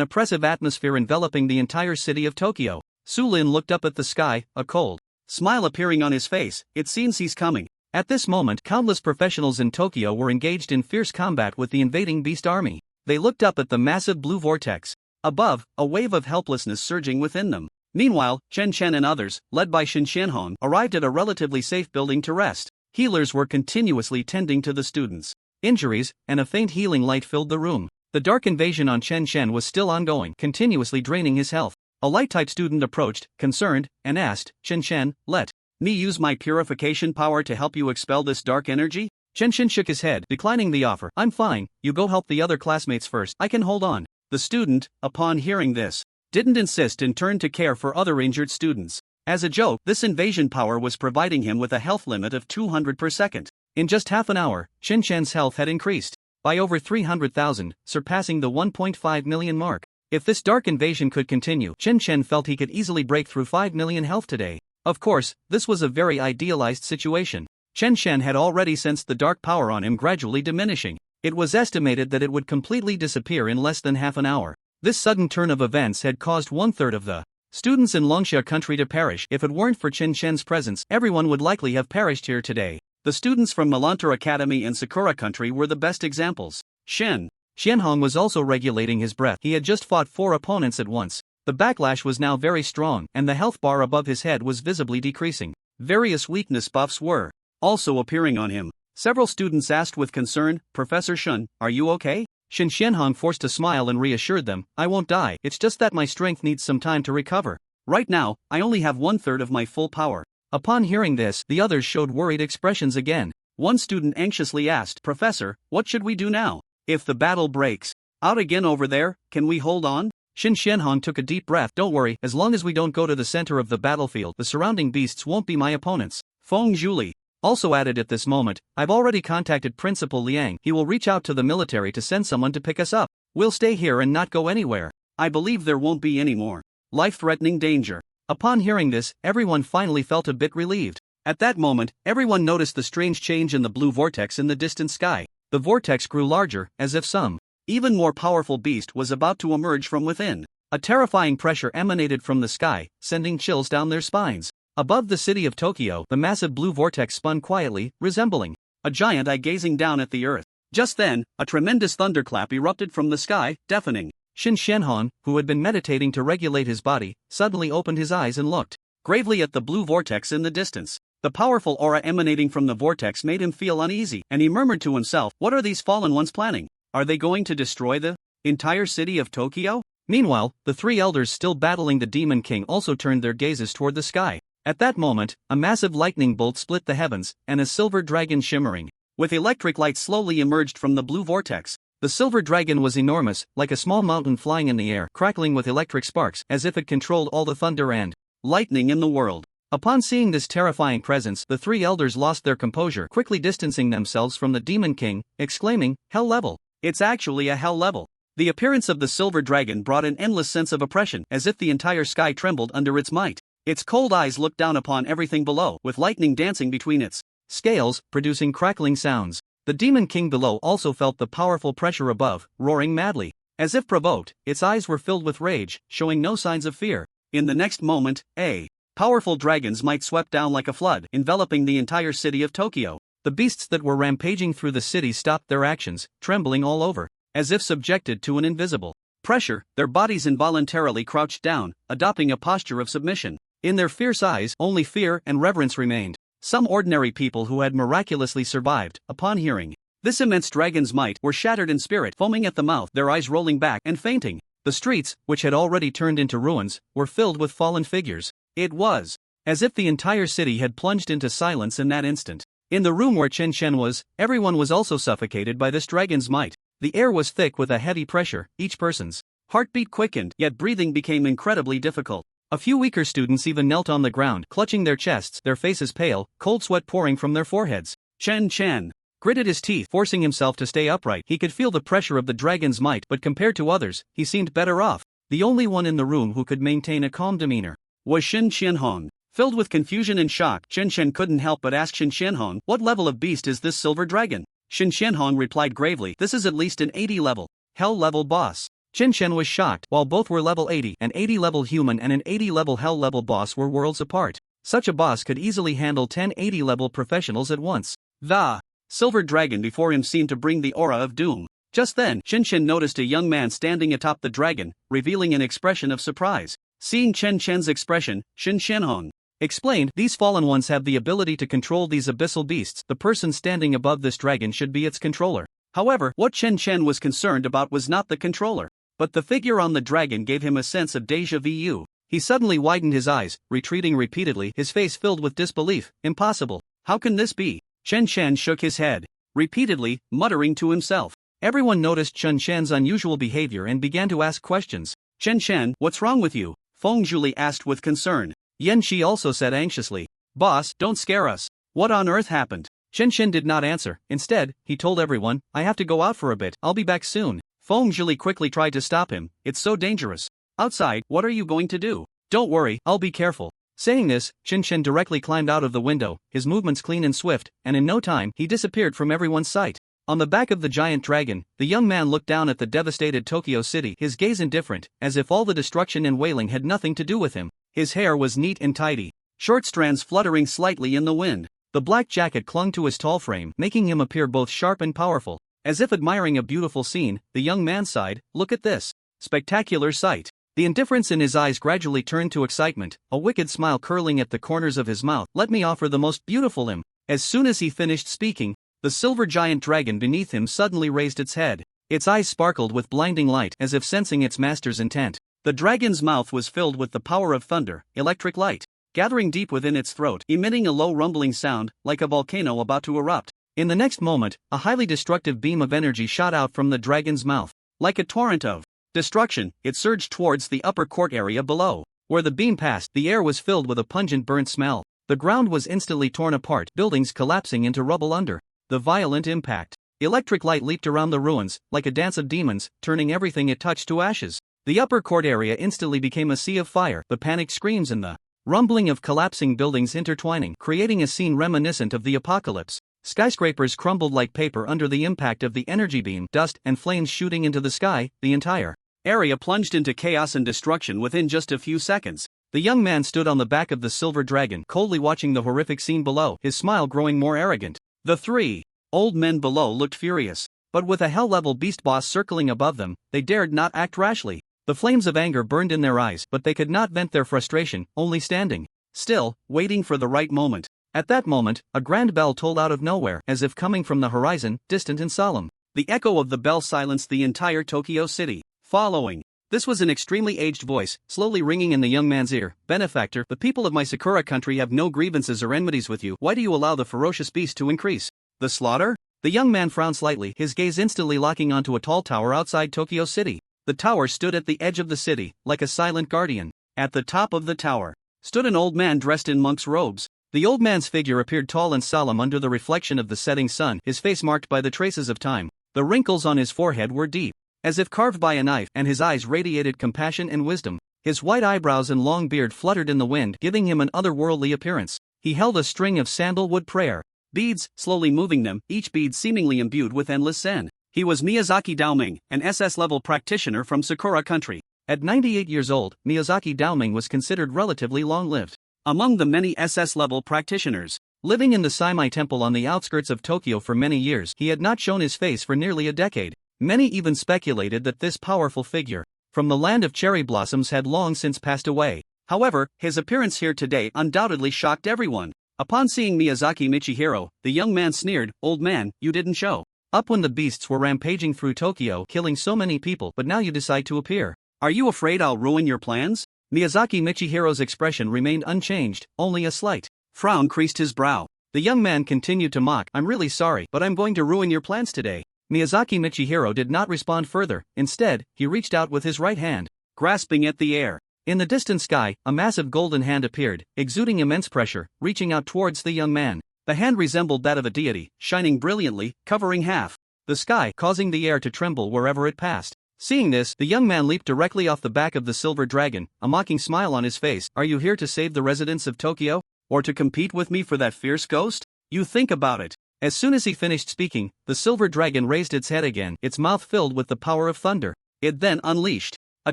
oppressive atmosphere enveloping the entire city of Tokyo. Su Lin looked up at the sky, a cold smile appearing on his face. "It seems he's coming." At this moment, countless professionals in Tokyo were engaged in fierce combat with the invading beast army. They looked up at the massive blue vortex. Above, a wave of helplessness surging within them. Meanwhile, Chen Chen and others, led by Xin Xianhong, arrived at a relatively safe building to rest. Healers were continuously tending to the students' injuries, and a faint healing light filled the room. The dark invasion on Chen Chen was still ongoing, continuously draining his health. A light-type student approached, concerned, and asked, "Chen Chen, let me use my purification power to help you expel this dark energy?" Chen Chen shook his head, declining the offer. "I'm fine, you go help the other classmates first, I can hold on." The student, upon hearing this, didn't insist and turned to care for other injured students. As a joke, this invasion power was providing him with a health limit of 200 per second. In just half an hour, Chen Chen's health had increased by over 300,000, surpassing the 1.5 million mark. If this dark invasion could continue, Chen Chen felt he could easily break through 5 million health today. Of course, this was a very idealized situation. Chen Chen had already sensed the dark power on him gradually diminishing. It was estimated that it would completely disappear in less than half an hour. This sudden turn of events had caused 1/3 of the students in Longxia country to perish. If it weren't for Chen Chen's presence, everyone would likely have perished here today. The students from Malantar Academy and Sakura country were the best examples. Xianhong was also regulating his breath. He had just fought 4 opponents at once. The backlash was now very strong, and the health bar above his head was visibly decreasing. Various weakness buffs were also appearing on him. Several students asked with concern, "Professor Shun, are you okay?" Xianhong forced a smile and reassured them, "I won't die, it's just that my strength needs some time to recover. Right now, I only have 1/3 of my full power." Upon hearing this, the others showed worried expressions again. One student anxiously asked, "Professor, what should we do now? If the battle breaks out again over there, can we hold on?" Xianhong took a deep breath. "Don't worry, as long as we don't go to the center of the battlefield, the surrounding beasts won't be my opponents." Feng Zhuli also added at this moment, "I've already contacted Principal Liang. He will reach out to the military to send someone to pick us up. We'll stay here and not go anywhere. I believe there won't be any more life-threatening danger." Upon hearing this, everyone finally felt a bit relieved. At that moment, everyone noticed the strange change in the blue vortex in the distant sky. The vortex grew larger, as if some even more powerful beast was about to emerge from within. A terrifying pressure emanated from the sky, sending chills down their spines. Above the city of Tokyo, the massive blue vortex spun quietly, resembling a giant eye gazing down at the earth. Just then, a tremendous thunderclap erupted from the sky, deafening. Xianhong, who had been meditating to regulate his body, suddenly opened his eyes and looked gravely at the blue vortex in the distance. The powerful aura emanating from the vortex made him feel uneasy, and he murmured to himself, "What are these fallen ones planning? Are they going to destroy the entire city of Tokyo?" Meanwhile, the 3 elders still battling the Demon King also turned their gazes toward the sky. At that moment, a massive lightning bolt split the heavens, and a silver dragon shimmering with electric light slowly emerged from the blue vortex. The silver dragon was enormous, like a small mountain flying in the air, crackling with electric sparks, as if it controlled all the thunder and lightning in the world. Upon seeing this terrifying presence, the 3 elders lost their composure, quickly distancing themselves from the Demon King, exclaiming, "Hell level! It's actually a hell level. The appearance of the silver dragon brought an endless sense of oppression, as if the entire sky trembled under its might. Its cold eyes looked down upon everything below, with lightning dancing between its scales, producing crackling sounds. The demon king below also felt the powerful pressure above, roaring madly. As if provoked, its eyes were filled with rage, showing no signs of fear. In the next moment, a powerful dragon's might swept down like a flood, enveloping the entire city of Tokyo. The beasts that were rampaging through the city stopped their actions, trembling all over. As if subjected to an invisible pressure, their bodies involuntarily crouched down, adopting a posture of submission. In their fierce eyes, only fear and reverence remained. Some ordinary people who had miraculously survived, upon hearing this immense dragon's might, were shattered in spirit, foaming at the mouth, their eyes rolling back and fainting. The streets, which had already turned into ruins, were filled with fallen figures. It was as if the entire city had plunged into silence in that instant. In the room where Chen Shen was, everyone was also suffocated by this dragon's might. The air was thick with a heavy pressure, each person's heartbeat quickened, yet breathing became incredibly difficult. A few weaker students even knelt on the ground, clutching their chests, their faces pale, cold sweat pouring from their foreheads. Chen Chen gritted his teeth, forcing himself to stay upright. He could feel the pressure of the dragon's might, but compared to others, he seemed better off. The only one in the room who could maintain a calm demeanor was Shen Qianhong. Filled with confusion and shock, Chen Shen couldn't help but ask Shen Qianhong, "What level of beast is this silver dragon?" Shen Qianhong replied gravely, "This is at least an 80 level, hell level boss." Chen Shen was shocked. While both were level 80, an 80 level human and an 80 level hell level boss were worlds apart. Such a boss could easily handle 10 80 level professionals at once. The silver dragon before him seemed to bring the aura of doom. Just then, Chen Shen noticed a young man standing atop the dragon, revealing an expression of surprise. Seeing Chen Shen's expression, Shen Qianhong explained, "These fallen ones have the ability to control these abyssal beasts. The person standing above this dragon should be its controller." However, what Chen Chen was concerned about was not the controller, but the figure on the dragon gave him a sense of déjà vu. He suddenly widened his eyes, retreating repeatedly, his face filled with disbelief. "Impossible. How can this be?" Chen Chen shook his head repeatedly, muttering to himself. Everyone noticed Chen Shen's unusual behavior and began to ask questions. "Chen Chen, what's wrong with you?" Feng Zhuli asked with concern. Yan Shi also said anxiously, "Boss, don't scare us. What on earth happened?" Chen Shen did not answer. Instead, he told everyone, "I have to go out for a bit, I'll be back soon." Feng Zhili quickly tried to stop him. "It's so dangerous. Outside, what are you going to do?" "Don't worry, I'll be careful." Saying this, Chen Shen directly climbed out of the window, his movements clean and swift, and in no time, he disappeared from everyone's sight. On the back of the giant dragon, the young man looked down at the devastated Tokyo city, his gaze indifferent, as if all the destruction and wailing had nothing to do with him. His hair was neat and tidy, short strands fluttering slightly in the wind. The black jacket clung to his tall frame, making him appear both sharp and powerful. As if admiring a beautiful scene, the young man sighed, "Look at this spectacular sight." The indifference in his eyes gradually turned to excitement, a wicked smile curling at the corners of his mouth. "Let me offer the most beautiful him." As soon as he finished speaking, the silver giant dragon beneath him suddenly raised its head. Its eyes sparkled with blinding light, as if sensing its master's intent. The dragon's mouth was filled with the power of thunder, electric light, gathering deep within its throat, emitting a low rumbling sound, like a volcano about to erupt. In the next moment, a highly destructive beam of energy shot out from the dragon's mouth. Like a torrent of destruction, it surged towards the upper court area below. Where the beam passed, the air was filled with a pungent burnt smell. The ground was instantly torn apart, buildings collapsing into rubble under the violent impact. Electric light leaped around the ruins, like a dance of demons, turning everything it touched to ashes. The upper court area instantly became a sea of fire, the panicked screams and the rumbling of collapsing buildings intertwining, creating a scene reminiscent of the apocalypse. Skyscrapers crumbled like paper under the impact of the energy beam, dust and flames shooting into the sky. The entire area plunged into chaos and destruction within just a few seconds. The young man stood on the back of the silver dragon, coldly watching the horrific scene below, his smile growing more arrogant. The three old men below looked furious, but with a hell-level beast boss circling above them, they dared not act rashly. The flames of anger burned in their eyes, but they could not vent their frustration, only standing still, waiting for the right moment. At that moment, a grand bell tolled out of nowhere, as if coming from the horizon, distant and solemn. The echo of the bell silenced the entire Tokyo city. Following this was an extremely aged voice, slowly ringing in the young man's ear. "Benefactor, the people of my Sakura country have no grievances or enmities with you. Why do you allow the ferocious beast to increase the slaughter?" The young man frowned slightly, his gaze instantly locking onto a tall tower outside Tokyo City. The tower stood at the edge of the city, like a silent guardian. At the top of the tower stood an old man dressed in monk's robes. The old man's figure appeared tall and solemn under the reflection of the setting sun, his face marked by the traces of time. The wrinkles on his forehead were deep, as if carved by a knife, and his eyes radiated compassion and wisdom. His white eyebrows and long beard fluttered in the wind, giving him an otherworldly appearance. He held a string of sandalwood prayer beads, slowly moving them, each bead seemingly imbued with endless zen. He was Miyazaki Daoming, an SS-level practitioner from Sakura country. At 98 years old, Miyazaki Daoming was considered relatively long-lived. Among the many SS-level practitioners living in the Saimai Temple on the outskirts of Tokyo for many years, he had not shown his face for nearly a decade. Many even speculated that this powerful figure from the land of cherry blossoms had long since passed away. However, his appearance here today undoubtedly shocked everyone. Upon seeing Miyazaki Michihiro, the young man sneered, "Old man, you didn't show up when the beasts were rampaging through Tokyo, killing so many people, but now you decide to appear. Are you afraid I'll ruin your plans?" Miyazaki Michihiro's expression remained unchanged, only a slight frown creased his brow. The young man continued to mock, "I'm really sorry, but I'm going to ruin your plans today." Miyazaki Michihiro did not respond further. Instead, he reached out with his right hand, grasping at the air. In the distant sky, a massive golden hand appeared, exuding immense pressure, reaching out towards the young man. The hand resembled that of a deity, shining brilliantly, covering half the sky, causing the air to tremble wherever it passed. Seeing this, the young man leaped directly off the back of the silver dragon, a mocking smile on his face. "Are you here to save the residents of Tokyo? Or to compete with me for that fierce ghost? You think about it." As soon as he finished speaking, the silver dragon raised its head again, its mouth filled with the power of thunder. It then unleashed a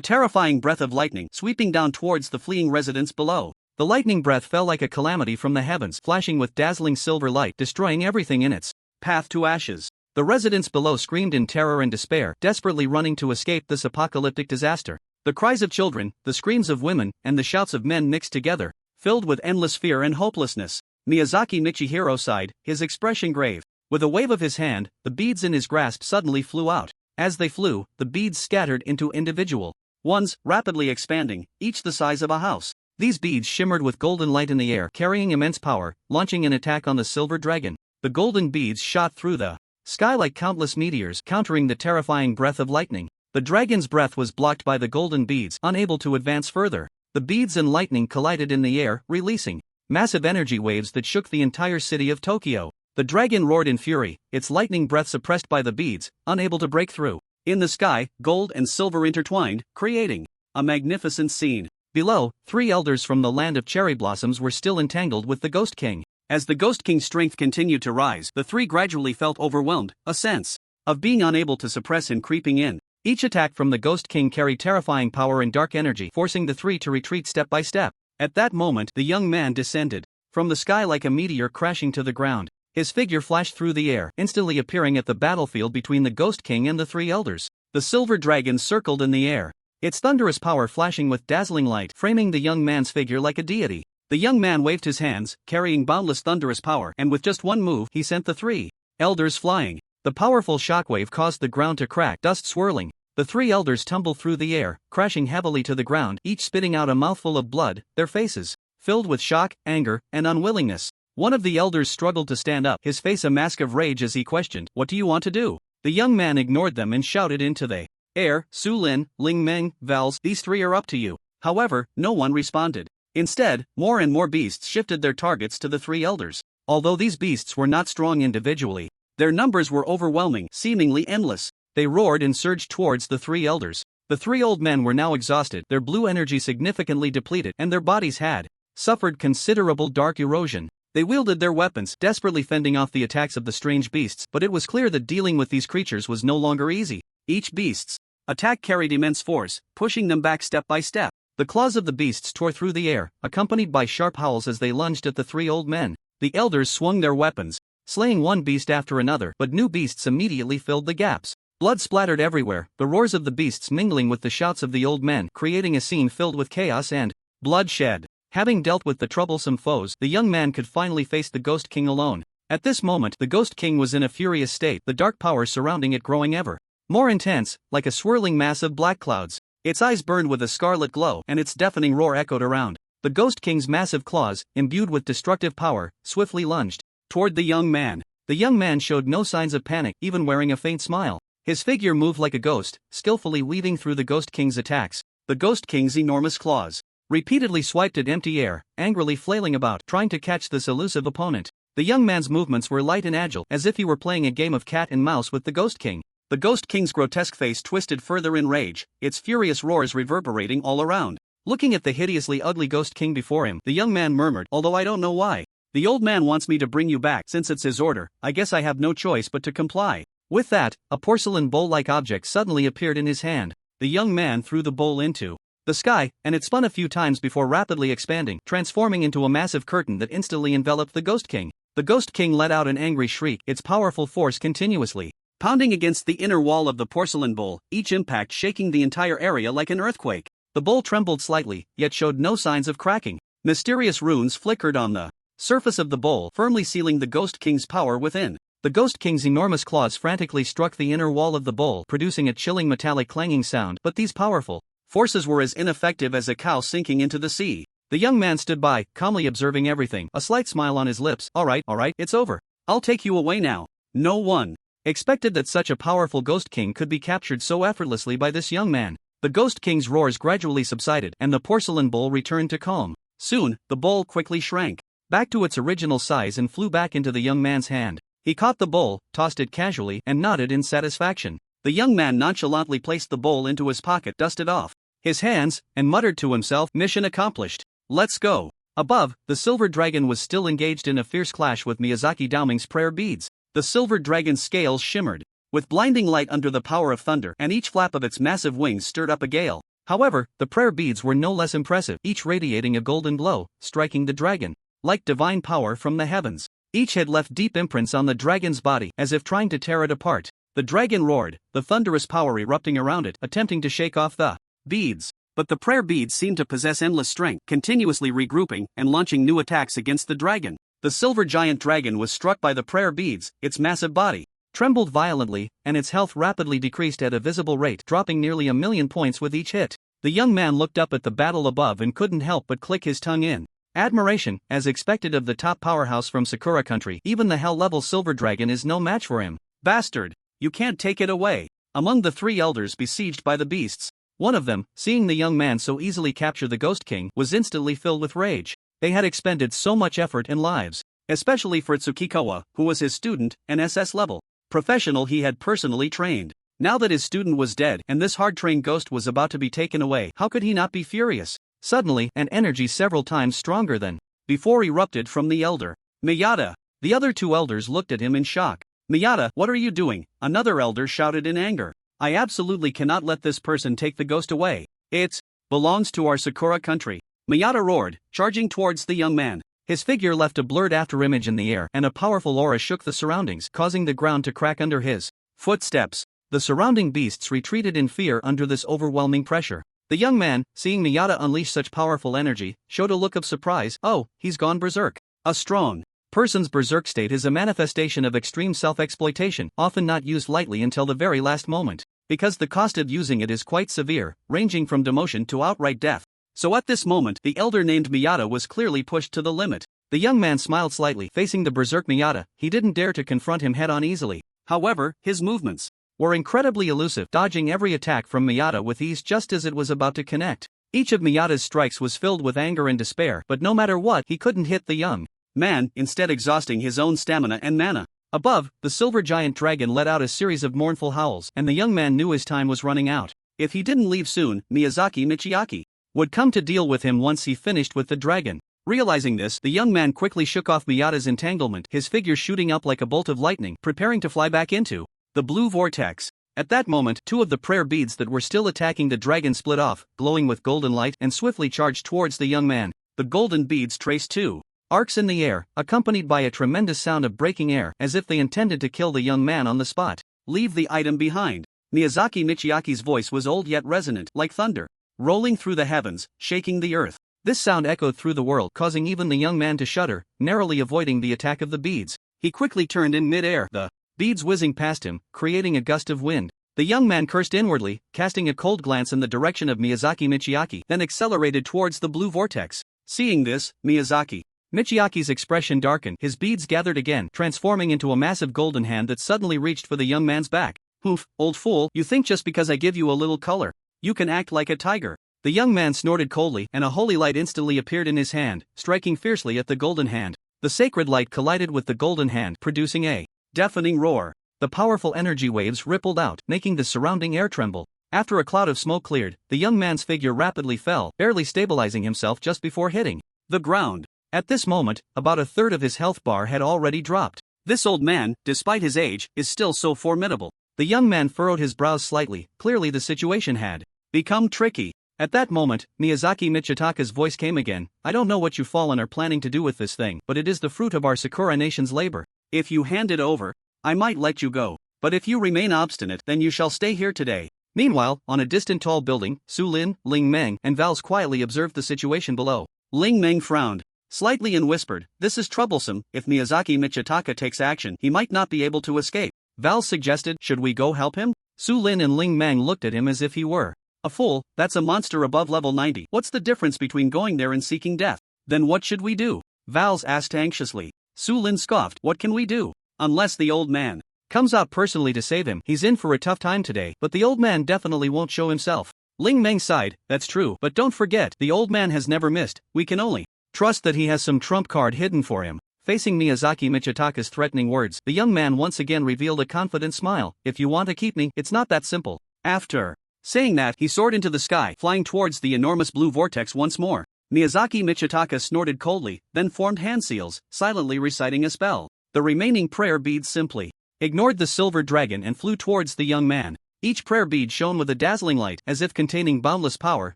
terrifying breath of lightning, sweeping down towards the fleeing residents below. The lightning breath fell like a calamity from the heavens, flashing with dazzling silver light, destroying everything in its path to ashes. The residents below screamed in terror and despair, desperately running to escape this apocalyptic disaster. The cries of children, the screams of women, and the shouts of men mixed together, filled with endless fear and hopelessness. Miyazaki Michihiro sighed, his expression grave. With a wave of his hand, the beads in his grasp suddenly flew out. As they flew, the beads scattered into individual ones, rapidly expanding, each the size of a house. These beads shimmered with golden light in the air, carrying immense power, launching an attack on the silver dragon. The golden beads shot through the sky like countless meteors, countering the terrifying breath of lightning. The dragon's breath was blocked by the golden beads, unable to advance further. The beads and lightning collided in the air, releasing massive energy waves that shook the entire city of Tokyo. The dragon roared in fury, its lightning breath suppressed by the beads, unable to break through. In the sky, gold and silver intertwined, creating a magnificent scene. Below, 3 elders from the land of cherry blossoms were still entangled with the Ghost King. As the Ghost King's strength continued to rise, the 3 gradually felt overwhelmed, a sense of being unable to suppress him creeping in. Each attack from the Ghost King carried terrifying power and dark energy, forcing the 3 to retreat step by step. At that moment, the young man descended from the sky like a meteor crashing to the ground. His figure flashed through the air, instantly appearing at the battlefield between the Ghost King and the 3 elders. The silver dragon circled in the air, its thunderous power flashing with dazzling light, framing the young man's figure like a deity. The young man waved his hands, carrying boundless thunderous power, and with just one move, he sent the 3 elders flying. The powerful shockwave caused the ground to crack, dust swirling. The 3 elders tumbled through the air, crashing heavily to the ground, each spitting out a mouthful of blood, their faces filled with shock, anger, and unwillingness. One of the elders struggled to stand up, his face a mask of rage as he questioned, "What do you want to do?" The young man ignored them and shouted into the air, "Su Lin, Ling Meng, Vals, these 3 are up to you." However, no one responded. Instead, more and more beasts shifted their targets to the 3 elders. Although these beasts were not strong individually, their numbers were overwhelming, seemingly endless. They roared and surged towards the 3 elders. The 3 old men were now exhausted, their blue energy significantly depleted, and their bodies had suffered considerable dark erosion. They wielded their weapons, desperately fending off the attacks of the strange beasts, but it was clear that dealing with these creatures was no longer easy. Each beast's attack carried immense force, pushing them back step by step. The claws of the beasts tore through the air, accompanied by sharp howls as they lunged at the 3 old men. The elders swung their weapons, slaying one beast after another, but new beasts immediately filled the gaps. Blood splattered everywhere, the roars of the beasts mingling with the shouts of the old men, creating a scene filled with chaos and bloodshed. Having dealt with the troublesome foes, the young man could finally face the Ghost King alone. At this moment, the Ghost King was in a furious state, the dark power surrounding it growing ever more intense, like a swirling mass of black clouds. Its eyes burned with a scarlet glow, and its deafening roar echoed around. The Ghost King's massive claws, imbued with destructive power, swiftly lunged toward the young man. The young man showed no signs of panic, even wearing a faint smile. His figure moved like a ghost, skillfully weaving through the Ghost King's attacks. The Ghost King's enormous claws repeatedly swiped at empty air, angrily flailing about, trying to catch this elusive opponent. The young man's movements were light and agile, as if he were playing a game of cat and mouse with the Ghost King. The Ghost King's grotesque face twisted further in rage, its furious roars reverberating all around. Looking at the hideously ugly Ghost King before him, the young man murmured, "Although I don't know why. The old man wants me to bring you back. Since it's his order, I guess I have no choice but to comply." With that, a porcelain bowl-like object suddenly appeared in his hand. The young man threw the bowl into the sky, and it spun a few times before rapidly expanding, transforming into a massive curtain that instantly enveloped the Ghost King. The Ghost King let out an angry shriek, its powerful force continuously pounding against the inner wall of the porcelain bowl, each impact shaking the entire area like an earthquake. The bowl trembled slightly, yet showed no signs of cracking. Mysterious runes flickered on the surface of the bowl, firmly sealing the Ghost King's power within. The Ghost King's enormous claws frantically struck the inner wall of the bowl, producing a chilling metallic clanging sound, but these powerful forces were as ineffective as a cow sinking into the sea. The young man stood by, calmly observing everything, a slight smile on his lips. All right, it's over. I'll take you away now." No one expected that such a powerful Ghost King could be captured so effortlessly by this young man. The Ghost King's roars gradually subsided, and the porcelain bowl returned to calm. Soon, the bowl quickly shrank back to its original size and flew back into the young man's hand. He caught the bowl, tossed it casually, and nodded in satisfaction. The young man nonchalantly placed the bowl into his pocket, dusted off his hands, and muttered to himself, "Mission accomplished. Let's go." Above, the silver dragon was still engaged in a fierce clash with Miyazaki Daoming's prayer beads. The silver dragon's scales shimmered with blinding light under the power of thunder, and each flap of its massive wings stirred up a gale. However, the prayer beads were no less impressive, each radiating a golden glow, striking the dragon like divine power from the heavens. Each had left deep imprints on the dragon's body, as if trying to tear it apart. The dragon roared, the thunderous power erupting around it, attempting to shake off the beads. But the prayer beads seemed to possess endless strength, continuously regrouping and launching new attacks against the dragon. The silver giant dragon was struck by the prayer beads, its massive body trembled violently, and its health rapidly decreased at a visible rate, dropping nearly 1,000,000 points with each hit. The young man looked up at the battle above and couldn't help but click his tongue in admiration, as expected of the top powerhouse from Sakura country. Even the hell-level silver dragon is no match for him. "Bastard! You can't take it away." Among the three elders besieged by the beasts, one of them, seeing the young man so easily capture the Ghost King, was instantly filled with rage. They had expended so much effort and lives, especially for Tsukikawa, who was his student, an SS level professional he had personally trained. Now that his student was dead and this hard-trained ghost was about to be taken away, how could he not be furious? Suddenly, an energy several times stronger than before erupted from the elder. "Miyata!" The other two elders looked at him in shock. "Miyata, what are you doing?" Another elder shouted in anger. "I absolutely cannot let this person take the ghost away. It belongs to our Sakura country." Miyata roared, charging towards the young man. His figure left a blurred afterimage in the air, and a powerful aura shook the surroundings, causing the ground to crack under his footsteps. The surrounding beasts retreated in fear under this overwhelming pressure. The young man, seeing Miyata unleash such powerful energy, showed a look of surprise. "Oh, he's gone berserk." A strong person's berserk state is a manifestation of extreme self-exploitation, often not used lightly until the very last moment, because the cost of using it is quite severe, ranging from demotion to outright death. So at this moment, the elder named Miyata was clearly pushed to the limit. The young man smiled slightly, facing the berserk Miyata. He didn't dare to confront him head-on easily. However, his movements were incredibly elusive, dodging every attack from Miyata with ease just as it was about to connect. Each of Miyata's strikes was filled with anger and despair, but no matter what, he couldn't hit the young man, instead exhausting his own stamina and mana. Above, the silver giant dragon let out a series of mournful howls, and the young man knew his time was running out. If he didn't leave soon, Miyazaki Michiaki would come to deal with him once he finished with the dragon. Realizing this, the young man quickly shook off Miyata's entanglement, his figure shooting up like a bolt of lightning, preparing to fly back into the blue vortex. At that moment, two of the prayer beads that were still attacking the dragon split off, glowing with golden light, and swiftly charged towards the young man. The golden beads traced two arcs in the air, accompanied by a tremendous sound of breaking air, as if they intended to kill the young man on the spot. "Leave the item behind." Miyazaki Michiaki's voice was old yet resonant, like thunder, rolling through the heavens, shaking the earth. This sound echoed through the world, causing even the young man to shudder, narrowly avoiding the attack of the beads. He quickly turned in mid-air, the beads whizzing past him, creating a gust of wind. The young man cursed inwardly, casting a cold glance in the direction of Miyazaki Michiaki, then accelerated towards the blue vortex. Seeing this, Miyazaki Michiaki's expression darkened, his beads gathered again, transforming into a massive golden hand that suddenly reached for the young man's back. "Oof, old fool, you think just because I give you a little color, you can act like a tiger?" The young man snorted coldly, and a holy light instantly appeared in his hand, striking fiercely at the golden hand. The sacred light collided with the golden hand, producing a deafening roar. The powerful energy waves rippled out, making the surrounding air tremble. After a cloud of smoke cleared, the young man's figure rapidly fell, barely stabilizing himself just before hitting the ground. At this moment, about a third of his health bar had already dropped. This old man, despite his age, is still so formidable. The young man furrowed his brows slightly, clearly the situation had become tricky. At that moment, Miyazaki Michitaka's voice came again. I don't know what you fallen are planning to do with this thing, but it is the fruit of our Sakura nation's labor. If you hand it over, I might let you go. But if you remain obstinate, then you shall stay here today. Meanwhile, on a distant tall building, Su Lin, Ling Meng, and Vals quietly observed the situation below. Ling Meng frowned slightly and whispered, "This is troublesome. If Miyazaki Michitaka takes action, he might not be able to escape." Vals suggested, "Should we go help him?" Su Lin and Ling Meng looked at him as if he were a fool. "That's a monster above level 90. What's the difference between going there and seeking death?" "Then what should we do?" Vals asked anxiously. Su Lin scoffed, "What can we do? Unless the old man comes out personally to save him. He's in for a tough time today, but the old man definitely won't show himself." Ling Meng sighed, "That's true, but don't forget, the old man has never missed. We can only trust that he has some trump card hidden for him." Facing Miyazaki Michitaka's threatening words, the young man once again revealed a confident smile. "If you want to keep me, it's not that simple." After saying that, he soared into the sky, flying towards the enormous blue vortex once more. Miyazaki Michitaka snorted coldly, then formed hand seals, silently reciting a spell. The remaining prayer beads simply ignored the silver dragon and flew towards the young man. Each prayer bead shone with a dazzling light, as if containing boundless power.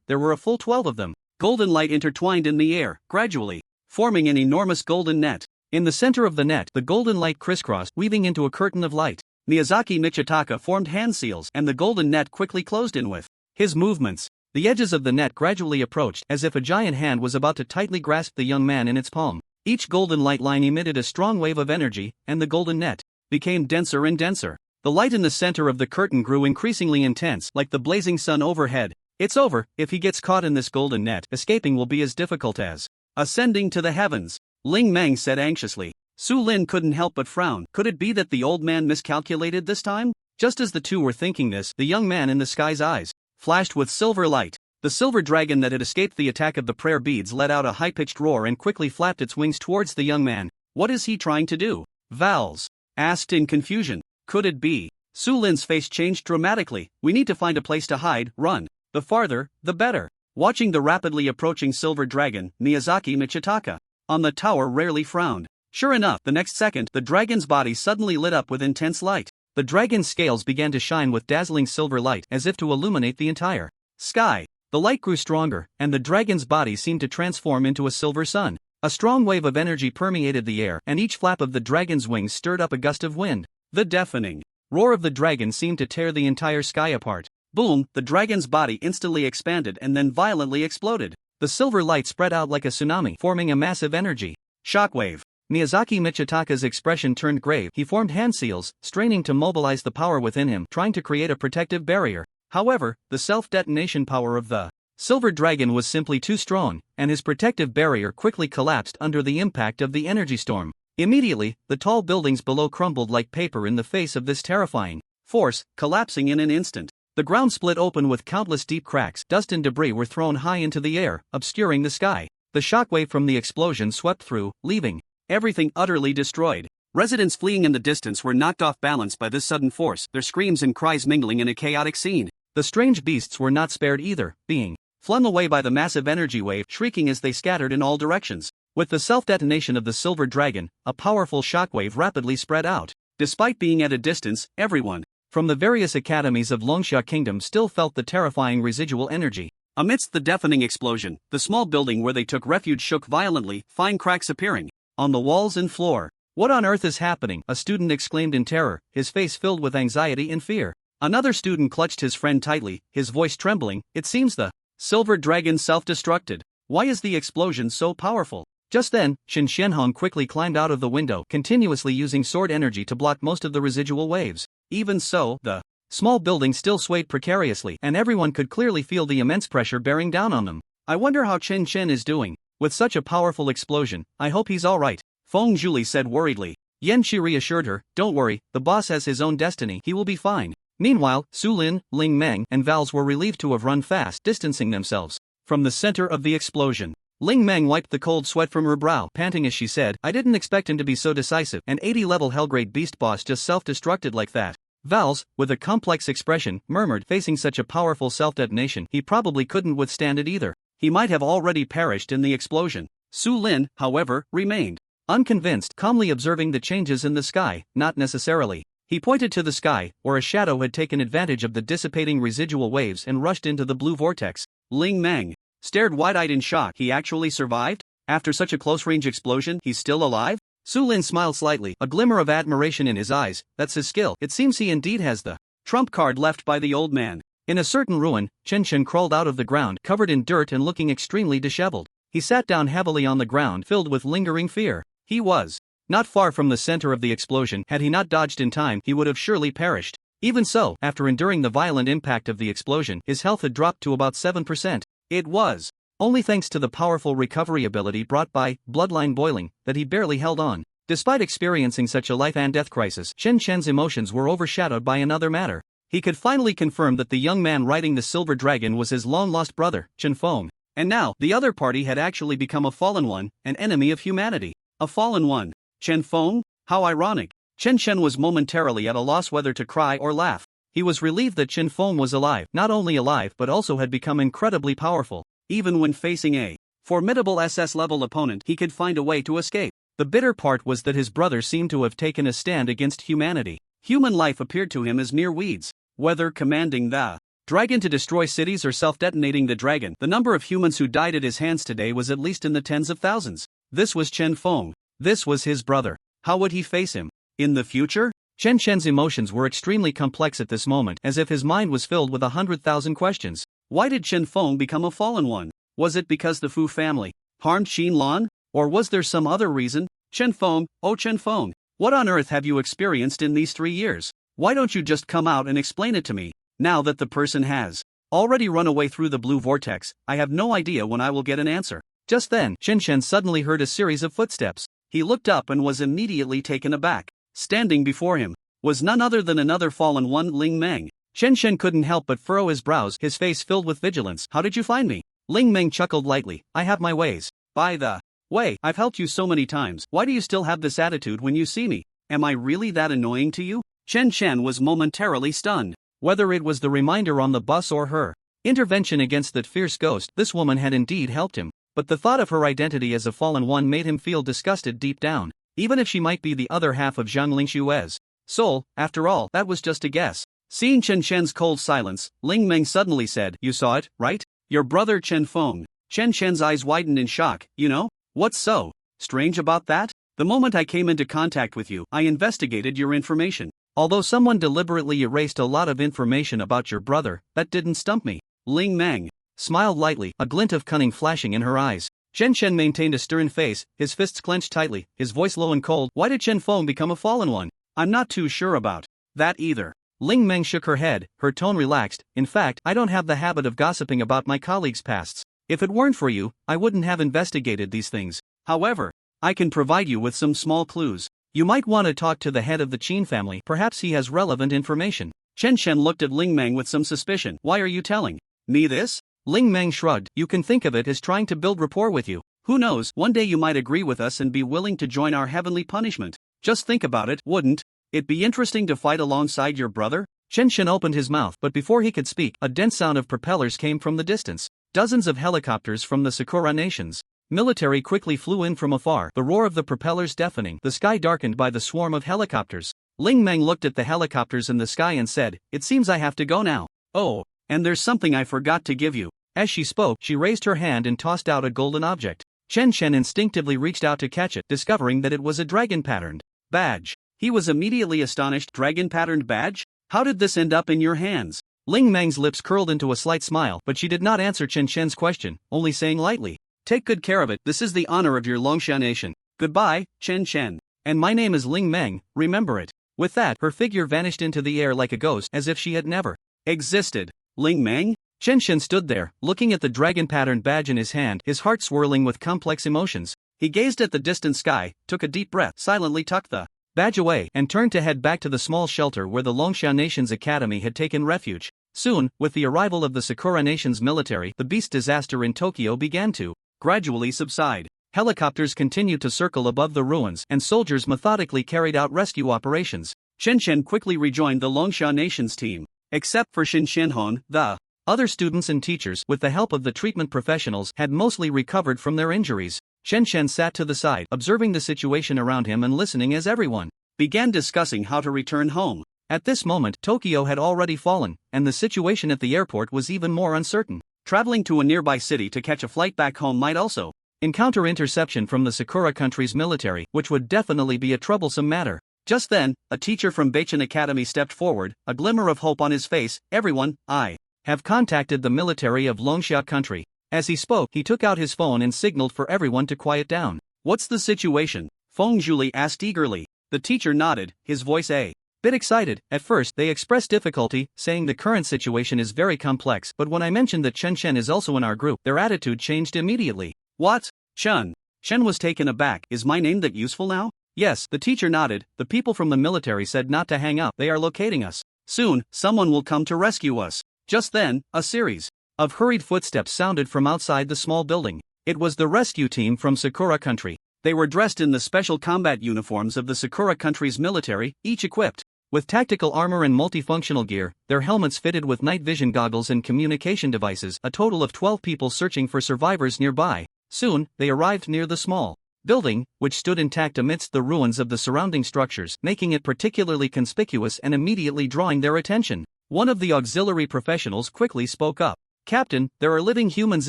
There were a full 12 of them. Golden light intertwined in the air, gradually forming an enormous golden net. In the center of the net, the golden light crisscrossed, weaving into a curtain of light. Miyazaki Michitaka formed hand seals, and the golden net quickly closed in with his movements. The edges of the net gradually approached, as if a giant hand was about to tightly grasp the young man in its palm. Each golden light line emitted a strong wave of energy, and the golden net became denser and denser. The light in the center of the curtain grew increasingly intense, like the blazing sun overhead. "It's over. If he gets caught in this golden net, escaping will be as difficult as ascending to the heavens," Ling Meng said anxiously. Su Lin couldn't help but frown. Could it be that the old man miscalculated this time? Just as the two were thinking this, the young man in the sky's eyes flashed with silver light. The silver dragon that had escaped the attack of the prayer beads let out a high-pitched roar and quickly flapped its wings towards the young man. "What is he trying to do?" Vals asked in confusion. "Could it be?" Su Lin's face changed dramatically. "We need to find a place to hide, run. The farther, the better." Watching the rapidly approaching silver dragon, Miyazaki Michitaka on the tower rarely frowned. Sure enough, the next second, the dragon's body suddenly lit up with intense light. The dragon's scales began to shine with dazzling silver light, as if to illuminate the entire sky. The light grew stronger, and the dragon's body seemed to transform into a silver sun. A strong wave of energy permeated the air, and each flap of the dragon's wings stirred up a gust of wind. The deafening roar of the dragon seemed to tear the entire sky apart. Boom! The dragon's body instantly expanded and then violently exploded. The silver light spread out like a tsunami, forming a massive energy shockwave. Miyazaki Michitaka's expression turned grave. He formed hand seals, straining to mobilize the power within him, trying to create a protective barrier. However, the self-detonation power of the silver dragon was simply too strong, and his protective barrier quickly collapsed under the impact of the energy storm. Immediately, the tall buildings below crumbled like paper in the face of this terrifying force, collapsing in an instant. The ground split open with countless deep cracks. Dust and debris were thrown high into the air, obscuring the sky. The shockwave from the explosion swept through, leaving everything utterly destroyed. Residents fleeing in the distance were knocked off balance by this sudden force, their screams and cries mingling in a chaotic scene. The strange beasts were not spared either, being flung away by the massive energy wave, shrieking as they scattered in all directions. With the self-detonation of the silver dragon, a powerful shockwave rapidly spread out. Despite being at a distance, everyone from the various academies of Longsha Kingdom still felt the terrifying residual energy. Amidst the deafening explosion, the small building where they took refuge shook violently, fine cracks appearing on the walls and floor. "What on earth is happening?" a student exclaimed in terror, his face filled with anxiety and fear. Another student clutched his friend tightly, his voice trembling. "It seems the silver dragon self-destructed. Why is the explosion so powerful?" Just then, Shin Shenhong quickly climbed out of the window, continuously using sword energy to block most of the residual waves. Even so, the small building still swayed precariously, and everyone could clearly feel the immense pressure bearing down on them. "I wonder how Chen Chen is doing. With such a powerful explosion, I hope he's alright," Feng Zhuli said worriedly. Yan Shi reassured her, "Don't worry, the boss has his own destiny, he will be fine." Meanwhile, Su Lin, Ling Meng, and Vals were relieved to have run fast, distancing themselves from the center of the explosion. Ling Meng wiped the cold sweat from her brow, panting as she said, I didn't expect him to be so decisive. An 80-level Hellgrade beast boss just self-destructed like that. Vals, with a complex expression, murmured, facing such a powerful self-detonation, he probably couldn't withstand it either. He might have already perished in the explosion. Su Lin, however, remained unconvinced, calmly observing the changes in the sky. Not necessarily. He pointed to the sky, where a shadow had taken advantage of the dissipating residual waves and rushed into the blue vortex. Ling Meng stared wide-eyed in shock. He actually survived? After such a close-range explosion, he's still alive? Su Lin smiled slightly, a glimmer of admiration in his eyes. That's his skill. It seems he indeed has the trump card left by the old man. In a certain ruin, Chen Chen crawled out of the ground, covered in dirt and looking extremely disheveled. He sat down heavily on the ground, filled with lingering fear. He was not far from the center of the explosion. Had he not dodged in time, he would have surely perished. Even so, after enduring the violent impact of the explosion, his health had dropped to about 7%. It was only thanks to the powerful recovery ability brought by bloodline boiling that he barely held on. Despite experiencing such a life and death crisis, Chen Chen's emotions were overshadowed by another matter. He could finally confirm that the young man riding the silver dragon was his long-lost brother, Chen Feng. And now, the other party had actually become a fallen one, an enemy of humanity. A fallen one. Chen Feng? How ironic. Chen Chen was momentarily at a loss whether to cry or laugh. He was relieved that Chen Feng was alive, not only alive but also had become incredibly powerful. Even when facing a formidable SS-level opponent, he could find a way to escape. The bitter part was that his brother seemed to have taken a stand against humanity. Human life appeared to him as mere weeds. Whether commanding the dragon to destroy cities or self-detonating the dragon, the number of humans who died at his hands today was at least in the tens of thousands. This was Chen Feng. This was his brother. How would he face him? In the future? Chen Chen's emotions were extremely complex at this moment, as if his mind was filled with 100,000 questions. Why did Chen Feng become a fallen one? Was it because the Fu family harmed Xin Lan? Or was there some other reason? Chen Feng, oh Chen Feng, what on earth have you experienced in these 3 years? Why don't you just come out and explain it to me? Now that the person has already run away through the blue vortex, I have no idea when I will get an answer. Just then, Chen Chen suddenly heard a series of footsteps. He looked up and was immediately taken aback. Standing before him was none other than another fallen one, Ling Meng. Chen Chen couldn't help but furrow his brows, his face filled with vigilance. How did you find me? Ling Meng chuckled lightly. I have my ways. By the way, I've helped you so many times. Why do you still have this attitude when you see me? Am I really that annoying to you? Chen Chen was momentarily stunned. Whether it was the reminder on the bus or her intervention against that fierce ghost, this woman had indeed helped him. But the thought of her identity as a fallen one made him feel disgusted deep down. Even if she might be the other half of Zhang Lingshue's soul, after all, that was just a guess. Seeing Chen Chen's cold silence, Ling Meng suddenly said, You saw it, right? Your brother Chen Feng. Chen Chen's eyes widened in shock. You know? What's so strange about that? The moment I came into contact with you, I investigated your information. Although someone deliberately erased a lot of information about your brother, that didn't stump me. Ling Meng smiled lightly, a glint of cunning flashing in her eyes. Chen Chen maintained a stern face, his fists clenched tightly, his voice low and cold. Why did Chen Feng become a fallen one? I'm not too sure about that either. Ling Meng shook her head, her tone relaxed. In fact, I don't have the habit of gossiping about my colleagues' pasts. If it weren't for you, I wouldn't have investigated these things. However, I can provide you with some small clues. You might want to talk to the head of the Qin family, perhaps he has relevant information. Chen Chen looked at Ling Meng with some suspicion. Why are you telling me this? Ling Meng shrugged. You can think of it as trying to build rapport with you. Who knows, one day you might agree with us and be willing to join our heavenly punishment. Just think about it, wouldn't it be interesting to fight alongside your brother? Chen Chen opened his mouth, but before he could speak, a dense sound of propellers came from the distance. Dozens of helicopters from the Sakura nations military quickly flew in from afar, the roar of the propellers deafening, the sky darkened by the swarm of helicopters. Ling Meng looked at the helicopters in the sky and said, It seems I have to go now. Oh, and there's something I forgot to give you. As she spoke, she raised her hand and tossed out a golden object. Chen Chen instinctively reached out to catch it, discovering that it was a dragon-patterned badge. He was immediately astonished. Dragon-patterned badge? How did this end up in your hands? Ling Meng's lips curled into a slight smile, but she did not answer Chen Chen's question, only saying lightly, Take good care of it, this is the honor of your Longsha nation. Goodbye, Chen Chen. And my name is Ling Meng, remember it. With that, her figure vanished into the air like a ghost, as if she had never existed. Ling Meng? Chen Chen stood there, looking at the dragon-patterned badge in his hand, his heart swirling with complex emotions. He gazed at the distant sky, took a deep breath, silently tucked the badge away, and turned to head back to the small shelter where the Longsha Nation's academy had taken refuge. Soon, with the arrival of the Sakura Nation's military, the beast disaster in Tokyo began to gradually subside. Helicopters continued to circle above the ruins, and soldiers methodically carried out rescue operations. Chen quickly rejoined the Longsha Nation's team. Except for Xianhong, the other students and teachers, with the help of the treatment professionals, had mostly recovered from their injuries. Chen sat to the side, observing the situation around him and listening as everyone began discussing how to return home. At this moment, Tokyo had already fallen, and the situation at the airport was even more uncertain. Traveling to a nearby city to catch a flight back home might also encounter interception from the Sakura country's military, which would definitely be a troublesome matter. Just then, a teacher from Beichen Academy stepped forward, a glimmer of hope on his face. Everyone, I have contacted the military of Longsha country. As he spoke, he took out his phone and signaled for everyone to quiet down. What's the situation? Feng Zhuli asked eagerly. The teacher nodded, his voice a bit excited. At first, they expressed difficulty, saying the current situation is very complex, but when I mentioned that Chen is also in our group, their attitude changed immediately. What? Chen? Shen was taken aback. Is my name that useful now? Yes, the teacher nodded. The people from the military said not to hang up. They are locating us. Soon, someone will come to rescue us. Just then, a series of hurried footsteps sounded from outside the small building. It was the rescue team from Sakura country. They were dressed in the special combat uniforms of the Sakura country's military, each equipped with tactical armor and multifunctional gear, their helmets fitted with night vision goggles and communication devices. A total of 12 people searching for survivors nearby. Soon, they arrived near the small building, which stood intact amidst the ruins of the surrounding structures, making it particularly conspicuous and immediately drawing their attention. One of the auxiliary professionals quickly spoke up. Captain, there are living humans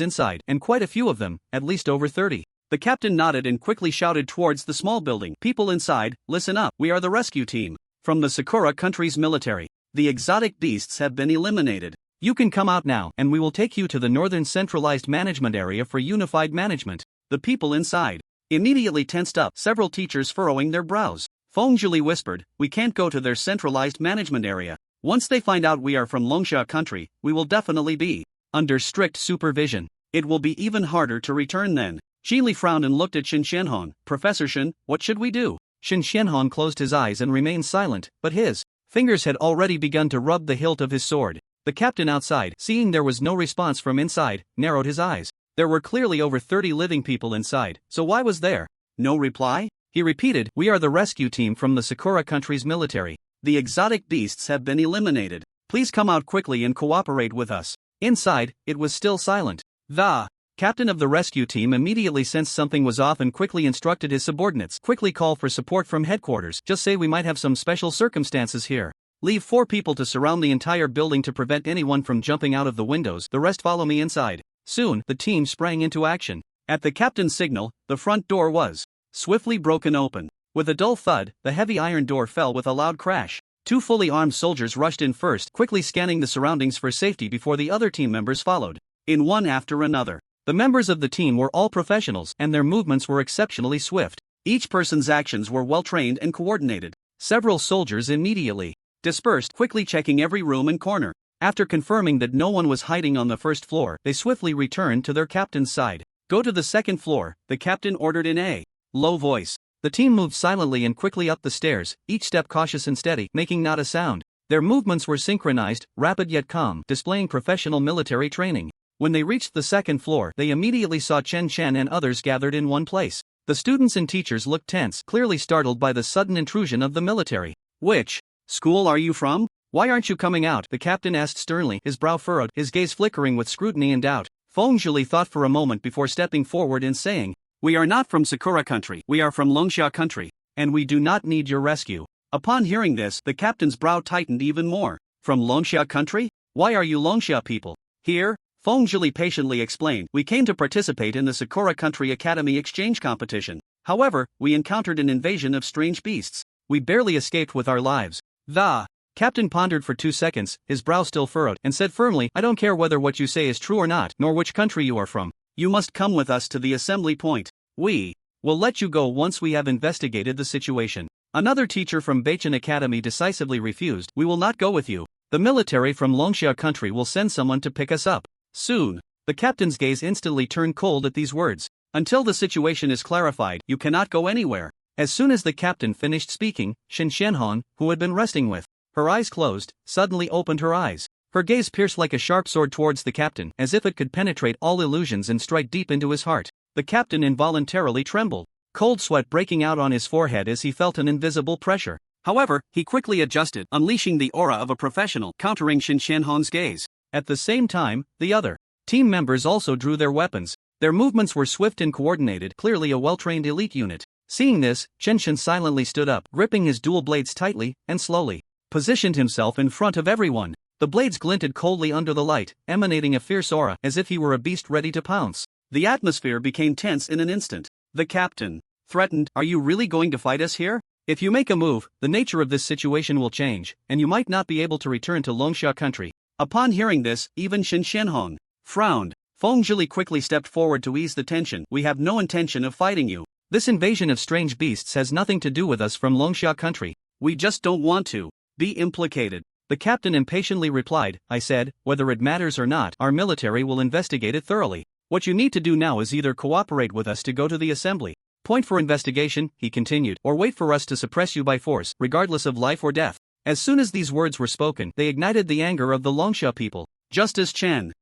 inside, and quite a few of them, at least over 30. The captain nodded and quickly shouted towards the small building. People inside, listen up. We are the rescue team from the Sakura country's military. The exotic beasts have been eliminated. You can come out now, and we will take you to the northern centralized management area for unified management. The people inside immediately tensed up, several teachers furrowing their brows. Feng Zhuli whispered, we can't go to their centralized management area. Once they find out we are from Longsha country, we will definitely be under strict supervision. It will be even harder to return then. Qili frowned and looked at Xianhong. Professor Shen, what should we do? Xianhong closed his eyes and remained silent, but his fingers had already begun to rub the hilt of his sword. The captain outside, seeing there was no response from inside, narrowed his eyes. There were clearly over 30 living people inside, so why was there no reply? He repeated, we are the rescue team from the Sakura country's military. The exotic beasts have been eliminated. Please come out quickly and cooperate with us. Inside, it was still silent. The captain of the rescue team immediately sensed something was off and quickly instructed his subordinates, quickly call for support from headquarters. Just say we might have some special circumstances here. Leave 4 people to surround the entire building to prevent anyone from jumping out of the windows. The rest follow me inside. Soon, the team sprang into action. At the captain's signal, the front door was swiftly broken open. With a dull thud, the heavy iron door fell with a loud crash. 2 fully armed soldiers rushed in first, quickly scanning the surroundings for safety before the other team members followed in one after another. The members of the team were all professionals, and their movements were exceptionally swift. Each person's actions were well trained and coordinated. Several soldiers immediately dispersed, quickly checking every room and corner. After confirming that no one was hiding on the first floor, they swiftly returned to their captain's side. Go to the second floor, the captain ordered in a low voice. The team moved silently and quickly up the stairs, each step cautious and steady, making not a sound. Their movements were synchronized, rapid yet calm, displaying professional military training. When they reached the second floor, they immediately saw Chen and others gathered in one place. The students and teachers looked tense, clearly startled by the sudden intrusion of the military. Which school are you from? Why aren't you coming out? The captain asked sternly, his brow furrowed, his gaze flickering with scrutiny and doubt. Feng Zhuli thought for a moment before stepping forward and saying, we are not from Sakura country, we are from Longsha country, and we do not need your rescue. Upon hearing this, the captain's brow tightened even more. From Longsha country? Why are you Longsha people here? Feng Zhili patiently explained, we came to participate in the Sakura country academy exchange competition. However, we encountered an invasion of strange beasts. We barely escaped with our lives. The captain pondered for 2 seconds, his brow still furrowed, and said firmly, I don't care whether what you say is true or not, nor which country you are from. You must come with us to the assembly point. We will let you go once we have investigated the situation. Another teacher from Beichen Academy decisively refused, we will not go with you. The military from Longsha country will send someone to pick us up. Soon. The captain's gaze instantly turned cold at these words. Until the situation is clarified, you cannot go anywhere. As soon as the captain finished speaking, Xianhong, who had been resting with her eyes closed, suddenly opened her eyes. Her gaze pierced like a sharp sword towards the captain, as if it could penetrate all illusions and strike deep into his heart. The captain involuntarily trembled, cold sweat breaking out on his forehead as he felt an invisible pressure. However, he quickly adjusted, unleashing the aura of a professional, countering Shin Qianhong's gaze. At the same time, the other team members also drew their weapons. Their movements were swift and coordinated, clearly a well-trained elite unit. Seeing this, Chen Chen silently stood up, gripping his dual blades tightly, and slowly positioned himself in front of everyone. The blades glinted coldly under the light, emanating a fierce aura, as if he were a beast ready to pounce. The atmosphere became tense in an instant. The captain threatened, "Are you really going to fight us here? If you make a move, the nature of this situation will change, and you might not be able to return to Longsha country." Upon hearing this, even Shin Qianhong frowned. Feng Zhili quickly stepped forward to ease the tension. "We have no intention of fighting you. This invasion of strange beasts has nothing to do with us from Longsha country. We just don't want to be implicated." The captain impatiently replied, "I said, whether it matters or not, our military will investigate it thoroughly. What you need to do now is either cooperate with us to go to the assembly point for investigation," he continued, "or wait for us to suppress you by force, regardless of life or death." As soon as these words were spoken, they ignited the anger of the Longsha people. Just as Chen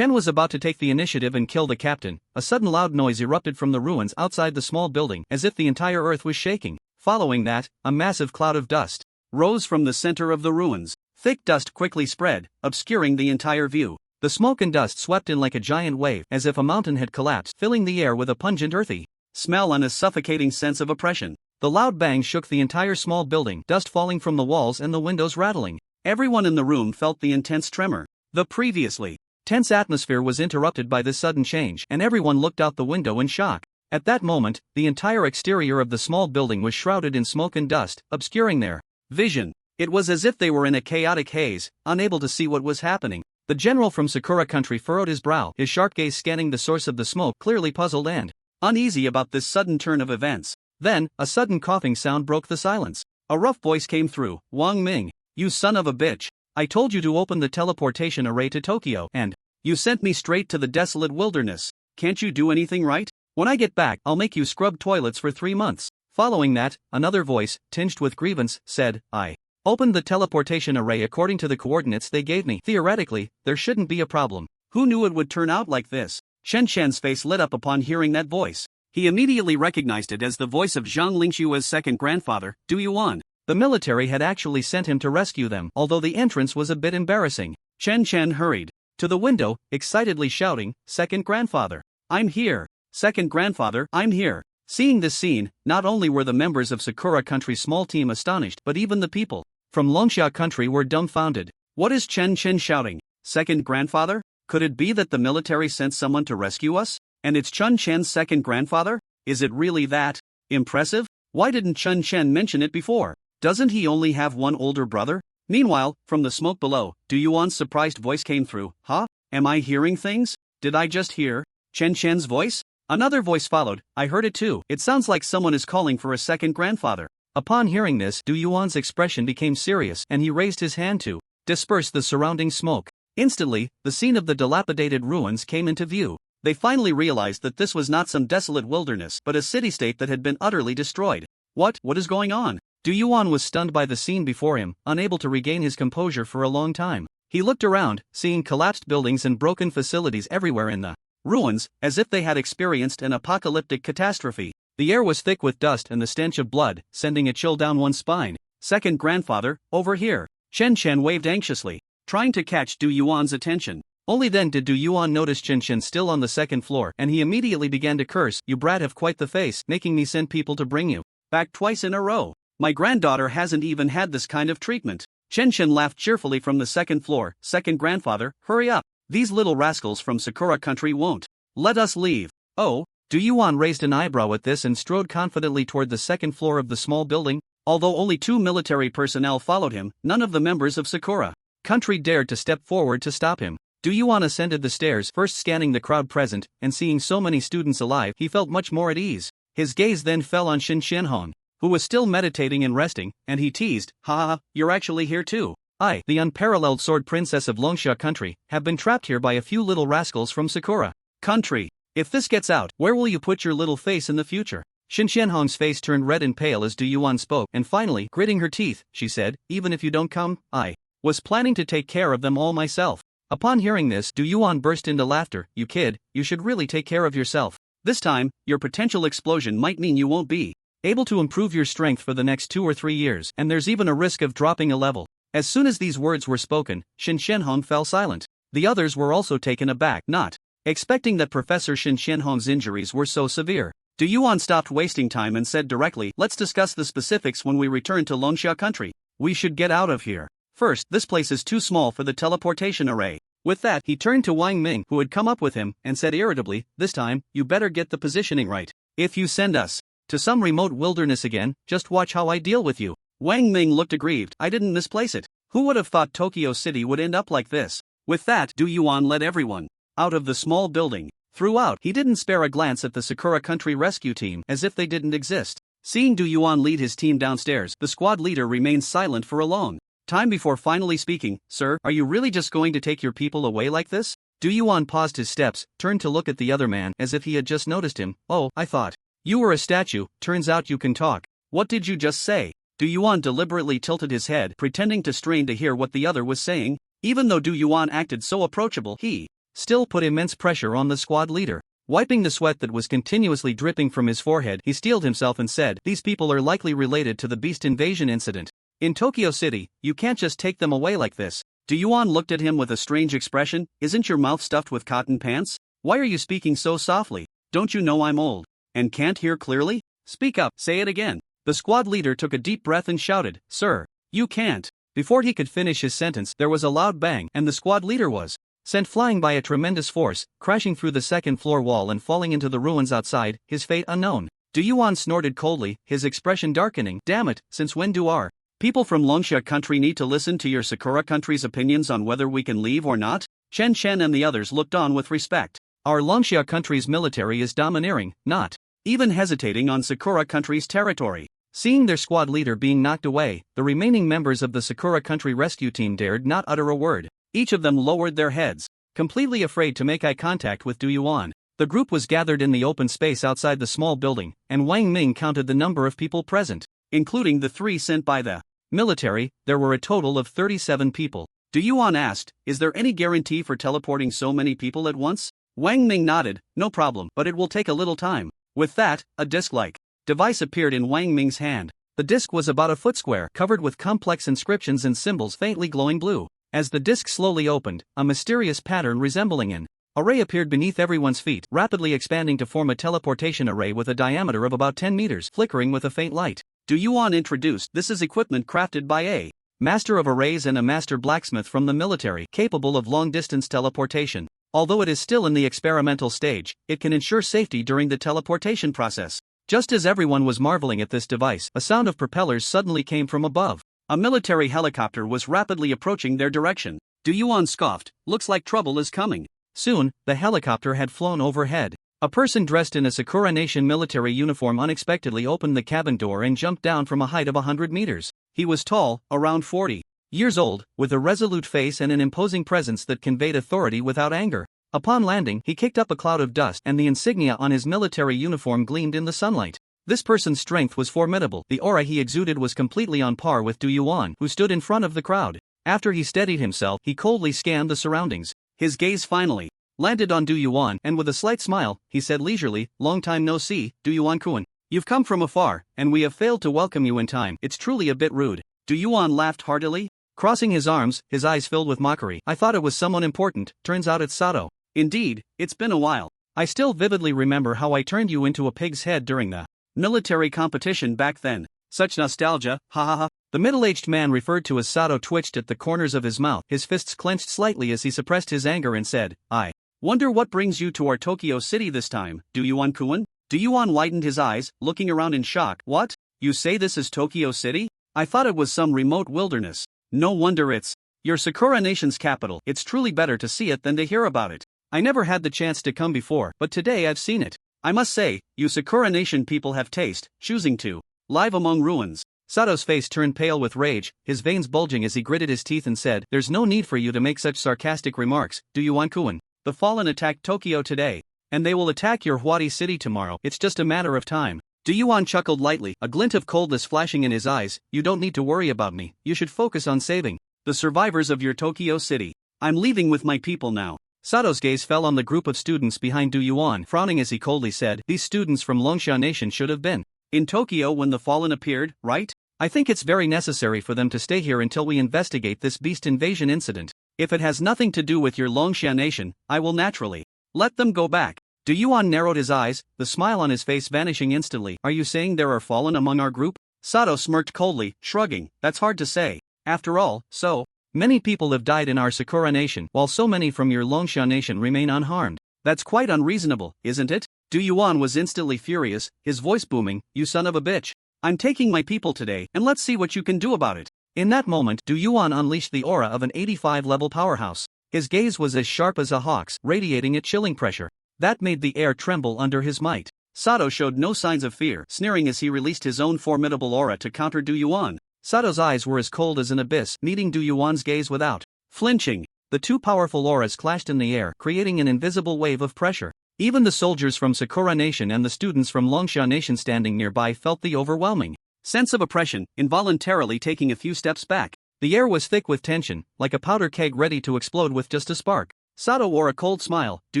was about to take the initiative and kill the captain, a sudden loud noise erupted from the ruins outside the small building, as if the entire earth was shaking. Following that, a massive cloud of dust rose from the center of the ruins. Thick dust quickly spread, obscuring the entire view. The smoke and dust swept in like a giant wave, as if a mountain had collapsed, filling the air with a pungent earthy smell and a suffocating sense of oppression. The loud bang shook the entire small building, dust falling from the walls and the windows rattling. Everyone in the room felt the intense tremor. The previously tense atmosphere was interrupted by this sudden change, and everyone looked out the window in shock. At that moment, the entire exterior of the small building was shrouded in smoke and dust, obscuring their vision. It was as if they were in a chaotic haze, unable to see what was happening. The general from Sakura country furrowed his brow, his sharp gaze scanning the source of the smoke, clearly puzzled and uneasy about this sudden turn of events. Then, a sudden coughing sound broke the silence. A rough voice came through. "Wang Ming, you son of a bitch. I told you to open the teleportation array to Tokyo, and you sent me straight to the desolate wilderness. Can't you do anything right? When I get back, I'll make you scrub toilets for 3 months." Following that, another voice, tinged with grievance, said, "I opened the teleportation array according to the coordinates they gave me. Theoretically, there shouldn't be a problem." Who knew it would turn out like this? Chen Chen's face lit up upon hearing that voice. He immediately recognized it as the voice of Zhang Lingshua's second grandfather, Du Yuan. The military had actually sent him to rescue them, although the entrance was a bit embarrassing. Chen Chen hurried to the window, excitedly shouting, "Second grandfather, I'm here! Second grandfather, I'm here!" Seeing this scene, not only were the members of Sakura country's small team astonished, but even the people from Longsha country were dumbfounded. What is Chen Chen shouting? Second grandfather? Could it be that the military sent someone to rescue us? And it's Chen Chen's second grandfather? Is it really that impressive? Why didn't Chen Chen mention it before? Doesn't he only have one older brother? Meanwhile, from the smoke below, Du Yuan's surprised voice came through. "Huh? Am I hearing things? Did I just hear Chen Chen's voice?" Another voice followed. "I heard it too. It sounds like someone is calling for a second grandfather." Upon hearing this, Du Yuan's expression became serious, and he raised his hand to disperse the surrounding smoke. Instantly, the scene of the dilapidated ruins came into view. They finally realized that this was not some desolate wilderness, but a city-state that had been utterly destroyed. What is going on? Du Yuan was stunned by the scene before him, unable to regain his composure for a long time. He looked around, seeing collapsed buildings and broken facilities everywhere in the ruins, as if they had experienced an apocalyptic catastrophe. The air was thick with dust and the stench of blood, sending a chill down one's spine. "Second grandfather, over here." Chen Chen waved anxiously, trying to catch Du Yuan's attention. Only then did Du Yuan notice Chen Chen still on the second floor, and he immediately began to curse. "You brat have quite the face, making me send people to bring you back twice in a row. My granddaughter hasn't even had this kind of treatment." Chen Chen laughed cheerfully from the second floor. "Second grandfather, hurry up. These little rascals from Sakura country won't let us leave." "Oh?" Du Yuan raised an eyebrow at this and strode confidently toward the second floor of the small building. Although only 2 military personnel followed him, none of the members of Sakura country dared to step forward to stop him. Du Yuan ascended the stairs, first scanning the crowd present, and seeing so many students alive, he felt much more at ease. His gaze then fell on Shin Qianhong, who was still meditating and resting, and he teased, "Ha, you're actually here too. I, the unparalleled sword princess of Longsha country, have been trapped here by a few little rascals from Sakura country. If this gets out, where will you put your little face in the future?" Shin Qianhong's face turned red and pale as Du Yuan spoke, and finally, gritting her teeth, she said, "Even if you don't come, I was planning to take care of them all myself." Upon hearing this, Du Yuan burst into laughter. "You kid, you should really take care of yourself. This time, your potential explosion might mean you won't be able to improve your strength for the next 2 or 3 years, and there's even a risk of dropping a level. As soon as these words were spoken, Shin Shenhong fell silent. The others were also taken aback, not expecting that Professor Shin Shenhong's injuries were so severe. Du Yuan stopped wasting time and said directly, let's discuss the specifics when we return to Longxia country. We should get out of here. First, this place is too small for the teleportation array. With that, he turned to Wang Ming, who had come up with him, and said irritably, this time, you better get the positioning right. If you send us to some remote wilderness again, just watch how I deal with you. Wang Ming looked aggrieved. I didn't misplace it. Who would have thought Tokyo City would end up like this? With that, Du Yuan led everyone out of the small building. Throughout, he didn't spare a glance at the Sakura Country rescue team, as if they didn't exist. Seeing Du Yuan lead his team downstairs, the squad leader remained silent for a long time before finally speaking. Sir, are you really just going to take your people away like this? Du Yuan paused his steps, turned to look at the other man as if he had just noticed him. Oh, I thought you were a statue, turns out you can talk. What did you just say? Du Yuan deliberately tilted his head, pretending to strain to hear what the other was saying. Even though Du Yuan acted so approachable, he still put immense pressure on the squad leader. Wiping the sweat that was continuously dripping from his forehead, he steeled himself and said, these people are likely related to the beast invasion incident in Tokyo City. You can't just take them away like this. Du Yuan looked at him with a strange expression. Isn't your mouth stuffed with cotton pants? Why are you speaking so softly? Don't you know I'm old and can't hear clearly? Speak up, say it again. The squad leader took a deep breath and shouted, Sir, you can't. Before he could finish his sentence, there was a loud bang, and the squad leader was sent flying by a tremendous force, crashing through the second-floor wall and falling into the ruins outside, his fate unknown. Du Yuan snorted coldly, his expression darkening. Damn it, since when do our people from Longxia country need to listen to your Sakura country's opinions on whether we can leave or not? Chen Chen and the others looked on with respect. Our Longxia country's military is domineering, not even hesitating on Sakura country's territory. Seeing their squad leader being knocked away, the remaining members of the Sakura country rescue team dared not utter a word. Each of them lowered their heads, completely afraid to make eye contact with Du Yuan. The group was gathered in the open space outside the small building, and Wang Ming counted the number of people present. Including the 3 sent by the military, there were a total of 37 people. Du Yuan asked, is there any guarantee for teleporting so many people at once? Wang Ming nodded, no problem, but it will take a little time. With that, a disc-like device appeared in Wang Ming's hand. The disc was about a foot square, covered with complex inscriptions and symbols faintly glowing blue. As the disc slowly opened, a mysterious pattern resembling an array appeared beneath everyone's feet, rapidly expanding to form a teleportation array with a diameter of about 10 meters, flickering with a faint light. Du Yuan introduced, this is equipment crafted by a master of arrays and a master blacksmith from the military, capable of long-distance teleportation. Although it is still in the experimental stage, it can ensure safety during the teleportation process. Just as everyone was marveling at this device, a sound of propellers suddenly came from above. A military helicopter was rapidly approaching their direction. Du Yuan scoffed, looks like trouble is coming. Soon, the helicopter had flown overhead. A person dressed in a Sakura Nation military uniform unexpectedly opened the cabin door and jumped down from a height of 100 meters. He was tall, around 40 years old, with a resolute face and an imposing presence that conveyed authority without anger. Upon landing, he kicked up a cloud of dust, and the insignia on his military uniform gleamed in the sunlight. This person's strength was formidable. The aura he exuded was completely on par with Du Yuan, who stood in front of the crowd. After he steadied himself, he coldly scanned the surroundings. His gaze finally landed on Du Yuan, and with a slight smile, he said leisurely, long time no see, Du Yuan-kun. You've come from afar, and we have failed to welcome you in time. It's truly a bit rude. Du Yuan laughed heartily, crossing his arms, his eyes filled with mockery. I thought it was someone important, turns out it's Sato. Indeed, it's been a while. I still vividly remember how I turned you into a pig's head during the military competition back then. Such nostalgia, ha ha ha. The middle-aged man referred to as Sato twitched at the corners of his mouth, his fists clenched slightly as he suppressed his anger and said, I wonder what brings you to our Tokyo City this time, Du Yuan-kun? Du Yuan widened his eyes, looking around in shock. What? You say this is Tokyo City? I thought it was some remote wilderness. No wonder it's your Sakura Nation's capital. It's truly better to see it than to hear about it. I never had the chance to come before, but today I've seen it. I must say, you Sakura Nation people have taste, choosing to live among ruins. Sato's face turned pale with rage, his veins bulging as he gritted his teeth and said, there's no need for you to make such sarcastic remarks, Du Yuan-kun. The Fallen attacked Tokyo today, and they will attack your haughty city tomorrow. It's just a matter of time. Du Yuan chuckled lightly, a glint of coldness flashing in his eyes. You don't need to worry about me, you should focus on saving the survivors of your Tokyo City. I'm leaving with my people now. Sato's gaze fell on the group of students behind Du Yuan, frowning as he coldly said, "These students from Longsha Nation should have been in Tokyo when the Fallen appeared, right? I think it's very necessary for them to stay here until we investigate this beast invasion incident. If it has nothing to do with your Longsha Nation, I will naturally let them go back." Du Yuan narrowed his eyes, the smile on his face vanishing instantly. "Are you saying there are Fallen among our group?" Sato smirked coldly, shrugging. "That's hard to say. After all, so many people have died in our Sakura Nation, while so many from your Longsha Nation remain unharmed. That's quite unreasonable, isn't it?" Du Yuan was instantly furious, his voice booming, "You son of a bitch. I'm taking my people today, and let's see what you can do about it." In that moment, Du Yuan unleashed the aura of an 85-level powerhouse. His gaze was as sharp as a hawk's, radiating a chilling pressure that made the air tremble under his might. Sato showed no signs of fear, sneering as he released his own formidable aura to counter Du Yuan. Sato's eyes were as cold as an abyss, meeting Du Yuan's gaze without flinching. The two powerful auras clashed in the air, creating an invisible wave of pressure. Even the soldiers from Sakura Nation and the students from Longsha Nation standing nearby felt the overwhelming sense of oppression, involuntarily taking a few steps back. The air was thick with tension, like a powder keg ready to explode with just a spark. Sato wore a cold smile. "Du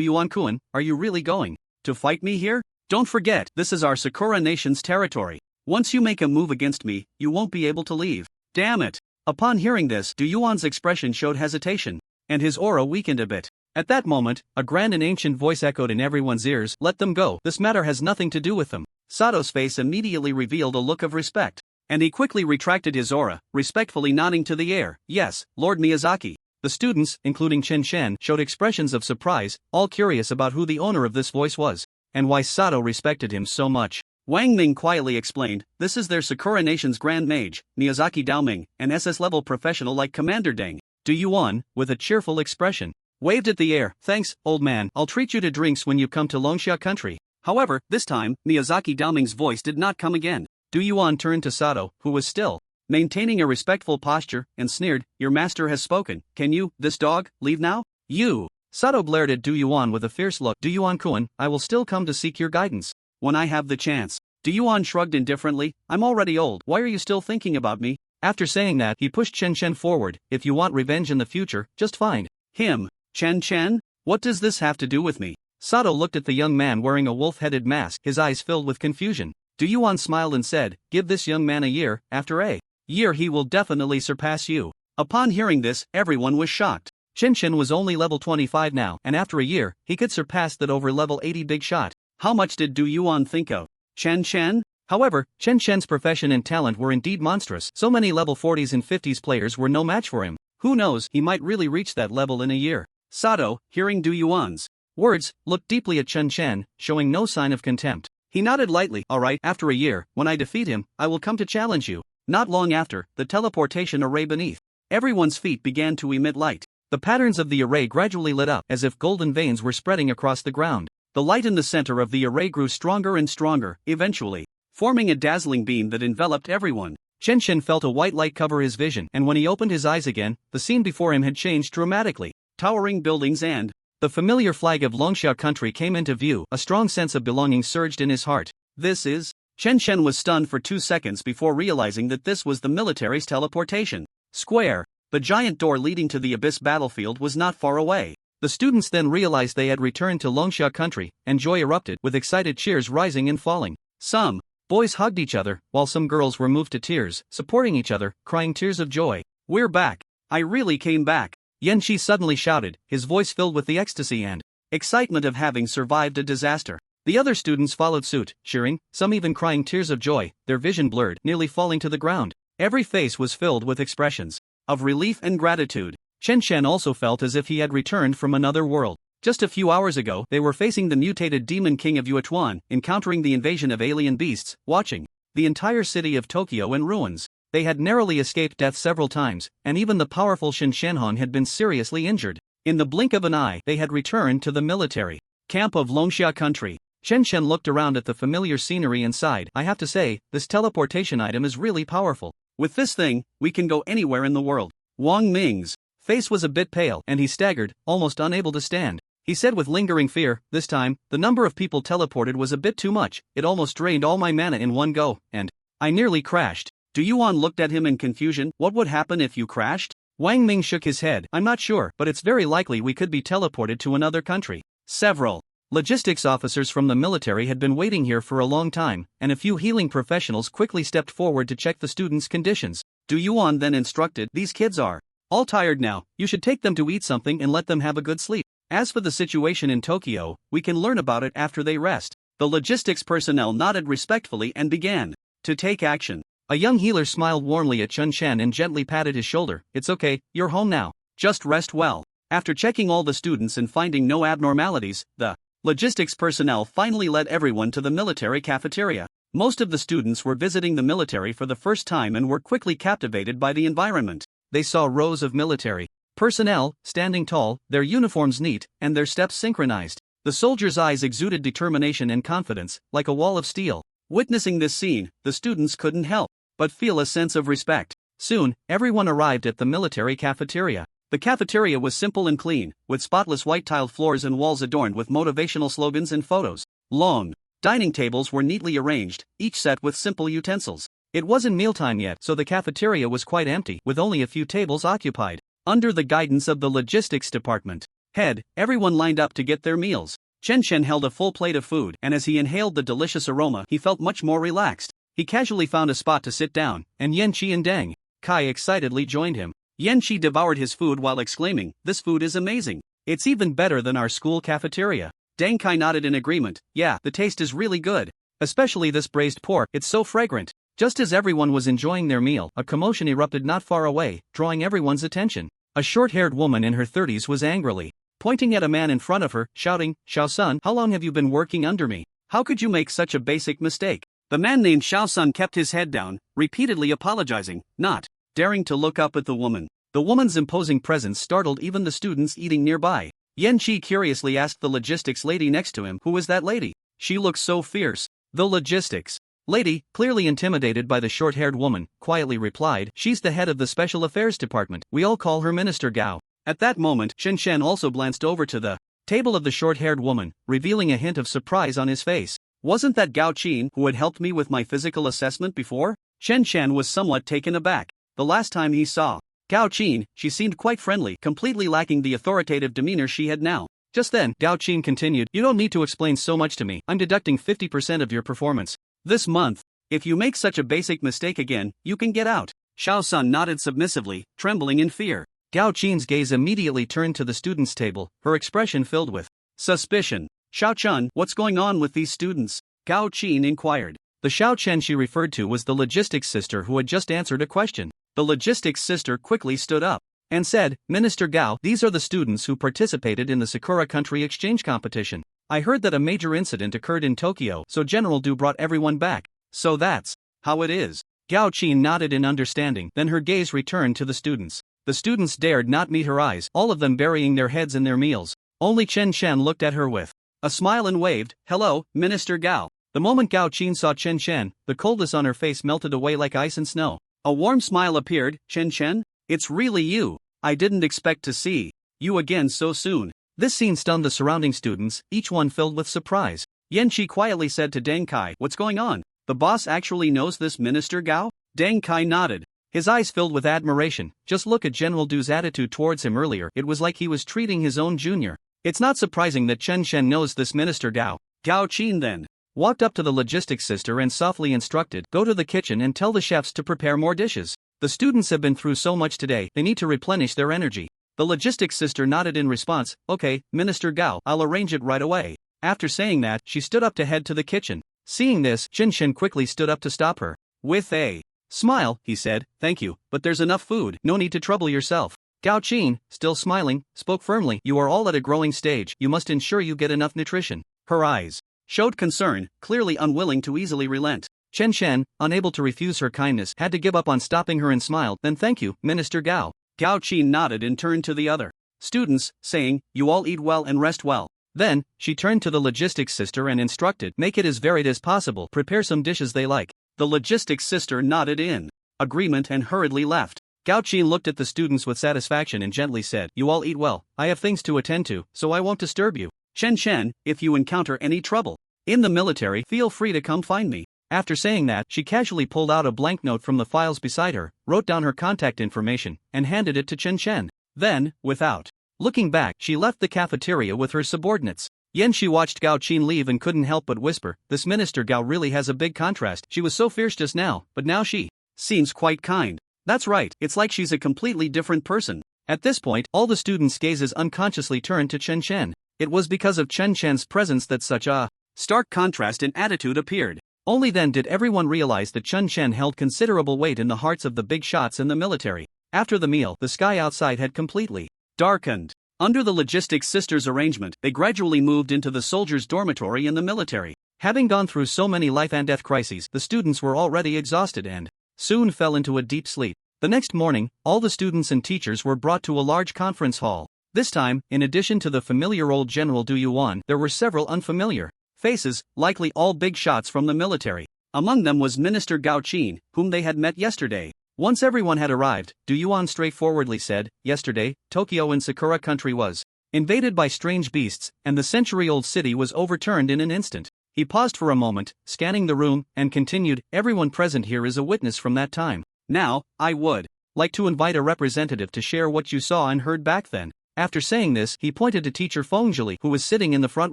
Yuan-kun, are you really going to fight me here? Don't forget, this is our Sakura Nation's territory. Once you make a move against me, you won't be able to leave." "Damn it." Upon hearing this, Du Yuan's expression showed hesitation, and his aura weakened a bit. At that moment, a grand and ancient voice echoed in everyone's ears, "Let them go. This matter has nothing to do with them." Sato's face immediately revealed a look of respect, and he quickly retracted his aura, respectfully nodding to the air. "Yes, Lord Miyazaki." The students, including Chen Shen, showed expressions of surprise, all curious about who the owner of this voice was, and why Sato respected him so much. Wang Ming quietly explained, "This is their Sakura Nation's Grand Mage, Miyazaki Daoming, an SS-level professional like Commander Deng." Du Yuan, with a cheerful expression, waved at the air. "Thanks, old man, I'll treat you to drinks when you come to Longsha country." However, this time, Miyazaki Daoming's voice did not come again. Du Yuan turned to Sato, who was still maintaining a respectful posture, and sneered, "Your master has spoken. Can you, this dog, leave now?" "You!" Sato glared at Du Yuan with a fierce look. "Du Yuan-kun, I will still come to seek your guidance when I have the chance." Du Yuan shrugged indifferently. "I'm already old. Why are you still thinking about me?" After saying that, he pushed Chen Chen forward. "If you want revenge in the future, just find him." "Chen Chen? What does this have to do with me?" Sato looked at the young man wearing a wolf-headed mask, his eyes filled with confusion. Du Yuan smiled and said, "Give this young man a year. After a year he will definitely surpass you." Upon hearing this, everyone was shocked. Chen Chen was only level 25 now, and after a year, he could surpass that over level 80 big shot. How much did Du Yuan think of Chen Chen? However, Chen Chen's profession and talent were indeed monstrous. So many level 40s and 50s players were no match for him. Who knows, he might really reach that level in a year. Sato, hearing Du Yuan's words, looked deeply at Chen Chen, showing no sign of contempt. He nodded lightly. "All right, after a year, when I defeat him, I will come to challenge you." Not long after, the teleportation array beneath everyone's feet began to emit light. The patterns of the array gradually lit up, as if golden veins were spreading across the ground. The light in the center of the array grew stronger and stronger, eventually forming a dazzling beam that enveloped everyone. Chen Chen felt a white light cover his vision, and when he opened his eyes again, the scene before him had changed dramatically. Towering buildings and the familiar flag of Longsha country came into view. A strong sense of belonging surged in his heart. "This is..." Chen Chen was stunned for 2 seconds before realizing that this was the military's teleportation square. The giant door leading to the Abyss battlefield was not far away. The students then realized they had returned to Longsha country, and joy erupted, with excited cheers rising and falling. Some boys hugged each other, while some girls were moved to tears, supporting each other, crying tears of joy. "We're back! I really came back!" Yan Shi suddenly shouted, his voice filled with the ecstasy and excitement of having survived a disaster. The other students followed suit, cheering, some even crying tears of joy, their vision blurred, nearly falling to the ground. Every face was filled with expressions of relief and gratitude. Chen Chen also felt as if he had returned from another world. Just a few hours ago, they were facing the mutated demon king of Yuechuan, encountering the invasion of alien beasts, watching the entire city of Tokyo in ruins. They had narrowly escaped death several times, and even the powerful Shin Shenhong had been seriously injured. In the blink of an eye, they had returned to the military camp of Longsha country. Chen Chen looked around at the familiar scenery and sighed. "I have to say, this teleportation item is really powerful. With this thing, we can go anywhere in the world." Wang Ming's face was a bit pale, and he staggered, almost unable to stand. He said with lingering fear, "This time, the number of people teleported was a bit too much. It almost drained all my mana in one go, and I nearly crashed." Du Yuan looked at him in confusion. "What would happen if you crashed?" Wang Ming shook his head. I'm not sure, but it's very likely we could be teleported to another country. Several logistics officers from the military had been waiting here for a long time, and a few healing professionals quickly stepped forward to check the students' conditions. Du Yuan then instructed, these kids are all tired now, you should take them to eat something and let them have a good sleep. As for the situation in Tokyo, we can learn about it after they rest. The logistics personnel nodded respectfully and began to take action. A young healer smiled warmly at Chun Shan and gently patted his shoulder. It's okay, you're home now. Just rest well. After checking all the students and finding no abnormalities, the logistics personnel finally led everyone to the military cafeteria. Most of the students were visiting the military for the first time and were quickly captivated by the environment. They saw rows of military personnel, standing tall, their uniforms neat, and their steps synchronized. The soldiers' eyes exuded determination and confidence, like a wall of steel. Witnessing this scene, the students couldn't help but feel a sense of respect. Soon, everyone arrived at the military cafeteria. The cafeteria was simple and clean, with spotless white-tiled floors and walls adorned with motivational slogans and photos. Long dining tables were neatly arranged, each set with simple utensils. It wasn't mealtime yet, so the cafeteria was quite empty, with only a few tables occupied. Under the guidance of the logistics department head, everyone lined up to get their meals. Chen Shen held a full plate of food, and as he inhaled the delicious aroma, he felt much more relaxed. He casually found a spot to sit down, and Yan Qi and Deng Kai excitedly joined him. Yan Qi devoured his food while exclaiming, "This food is amazing. It's even better than our school cafeteria." Deng Kai nodded in agreement. Yeah, the taste is really good. Especially this braised pork, it's so fragrant. Just as everyone was enjoying their meal, a commotion erupted not far away, drawing everyone's attention. A short-haired woman in her 30s was angrily pointing at a man in front of her, shouting, "Xiao Sun, how long have you been working under me? How could you make such a basic mistake?" The man named Xiao Sun kept his head down, repeatedly apologizing, not daring to look up at the woman. The woman's imposing presence startled even the students eating nearby. Yan Qi curiously asked the logistics lady next to him, "Who is that lady? She looks so fierce." The logistics lady, clearly intimidated by the short-haired woman, quietly replied, "She's the head of the Special Affairs Department. We all call her Minister Gao." At that moment, Chen Shen also glanced over to the table of the short-haired woman, revealing a hint of surprise on his face. "Wasn't that Gao Qin who had helped me with my physical assessment before?" Chen Shen was somewhat taken aback. The last time he saw Gao Qin, she seemed quite friendly, completely lacking the authoritative demeanor she had now. Just then, Gao Qin continued, "You don't need to explain so much to me. I'm deducting 50% of your performance this month. If you make such a basic mistake again, you can get out." Xiao Sun nodded submissively, trembling in fear. Gao Qin's gaze immediately turned to the students' table, her expression filled with suspicion. "Xiao Chun, what's going on with these students?" Gao Qin inquired. The Xiao Chen she referred to was the logistics sister who had just answered a question. The logistics sister quickly stood up and said, "Minister Gao, these are the students who participated in the Sakura Country Exchange Competition. I heard that a major incident occurred in Tokyo, so General Du brought everyone back. So that's how it is." Gao Qin nodded in understanding, then her gaze returned to the students. The students dared not meet her eyes, all of them burying their heads in their meals. Only Chen Shen looked at her with a smile and waved, "Hello, Minister Gao." The moment Gao Qin saw Chen Shen, the coldness on her face melted away like ice and snow. A warm smile appeared. "Chen Shen? It's really you. I didn't expect to see you again so soon." This scene stunned the surrounding students, each one filled with surprise. Yan Qi quietly said to Deng Kai, "What's going on? The boss actually knows this Minister Gao?" Deng Kai nodded. His eyes filled with admiration. Just look at General Du's attitude towards him earlier. It was like he was treating his own junior. It's not surprising that Chen Shen knows this Minister Gao. Gao Qin then walked up to the logistics sister and softly instructed, "Go to the kitchen and tell the chefs to prepare more dishes. The students have been through so much today, they need to replenish their energy." The logistics sister nodded in response, "Okay, Minister Gao, I'll arrange it right away." After saying that, she stood up to head to the kitchen. Seeing this, Chen Shen quickly stood up to stop her. With a smile, he said, "Thank you, but there's enough food, no need to trouble yourself." Gao Qin, still smiling, spoke firmly, "You are all at a growing stage, you must ensure you get enough nutrition." Her eyes showed concern, clearly unwilling to easily relent. Chen Shen, unable to refuse her kindness, had to give up on stopping her and smiled, "Then thank you, Minister Gao." Gao Qin nodded and turned to the other students, saying, "You all eat well and rest well." Then, she turned to the logistics sister and instructed, "Make it as varied as possible, prepare some dishes they like." The logistics sister nodded in agreement and hurriedly left. Gao Qin looked at the students with satisfaction and gently said, "You all eat well, I have things to attend to, so I won't disturb you. Chen Shen, if you encounter any trouble in the military, feel free to come find me." After saying that, she casually pulled out a blank note from the files beside her, wrote down her contact information, and handed it to Chen Chen. Then, without looking back, she left the cafeteria with her subordinates. She watched Gao Qin leave and couldn't help but whisper, "This Minister Gao really has a big contrast. She was so fierce just now, but now she seems quite kind." That's right, it's like she's a completely different person. At this point, all the students' gazes unconsciously turned to Chen Chen. It was because of Chen Chen's presence that such a stark contrast in attitude appeared. Only then did everyone realize that Chen Chen held considerable weight in the hearts of the big shots in the military. After the meal, the sky outside had completely darkened. Under the Logistics Sisters arrangement, they gradually moved into the soldiers' dormitory in the military. Having gone through so many life and death crises, the students were already exhausted and soon fell into a deep sleep. The next morning, all the students and teachers were brought to a large conference hall. This time, in addition to the familiar old General Du Yuan, there were several unfamiliar faces, likely all big shots from the military. Among them was Minister Gao Qin, whom they had met yesterday. Once everyone had arrived, Du Yuan straightforwardly said, "Yesterday, Tokyo in Sakura country was invaded by strange beasts, and the century-old city was overturned in an instant." He paused for a moment, scanning the room, and continued, "Everyone present here is a witness from that time. Now, I would like to invite a representative to share what you saw and heard back then." After saying this, he pointed to teacher Fengzhili, who was sitting in the front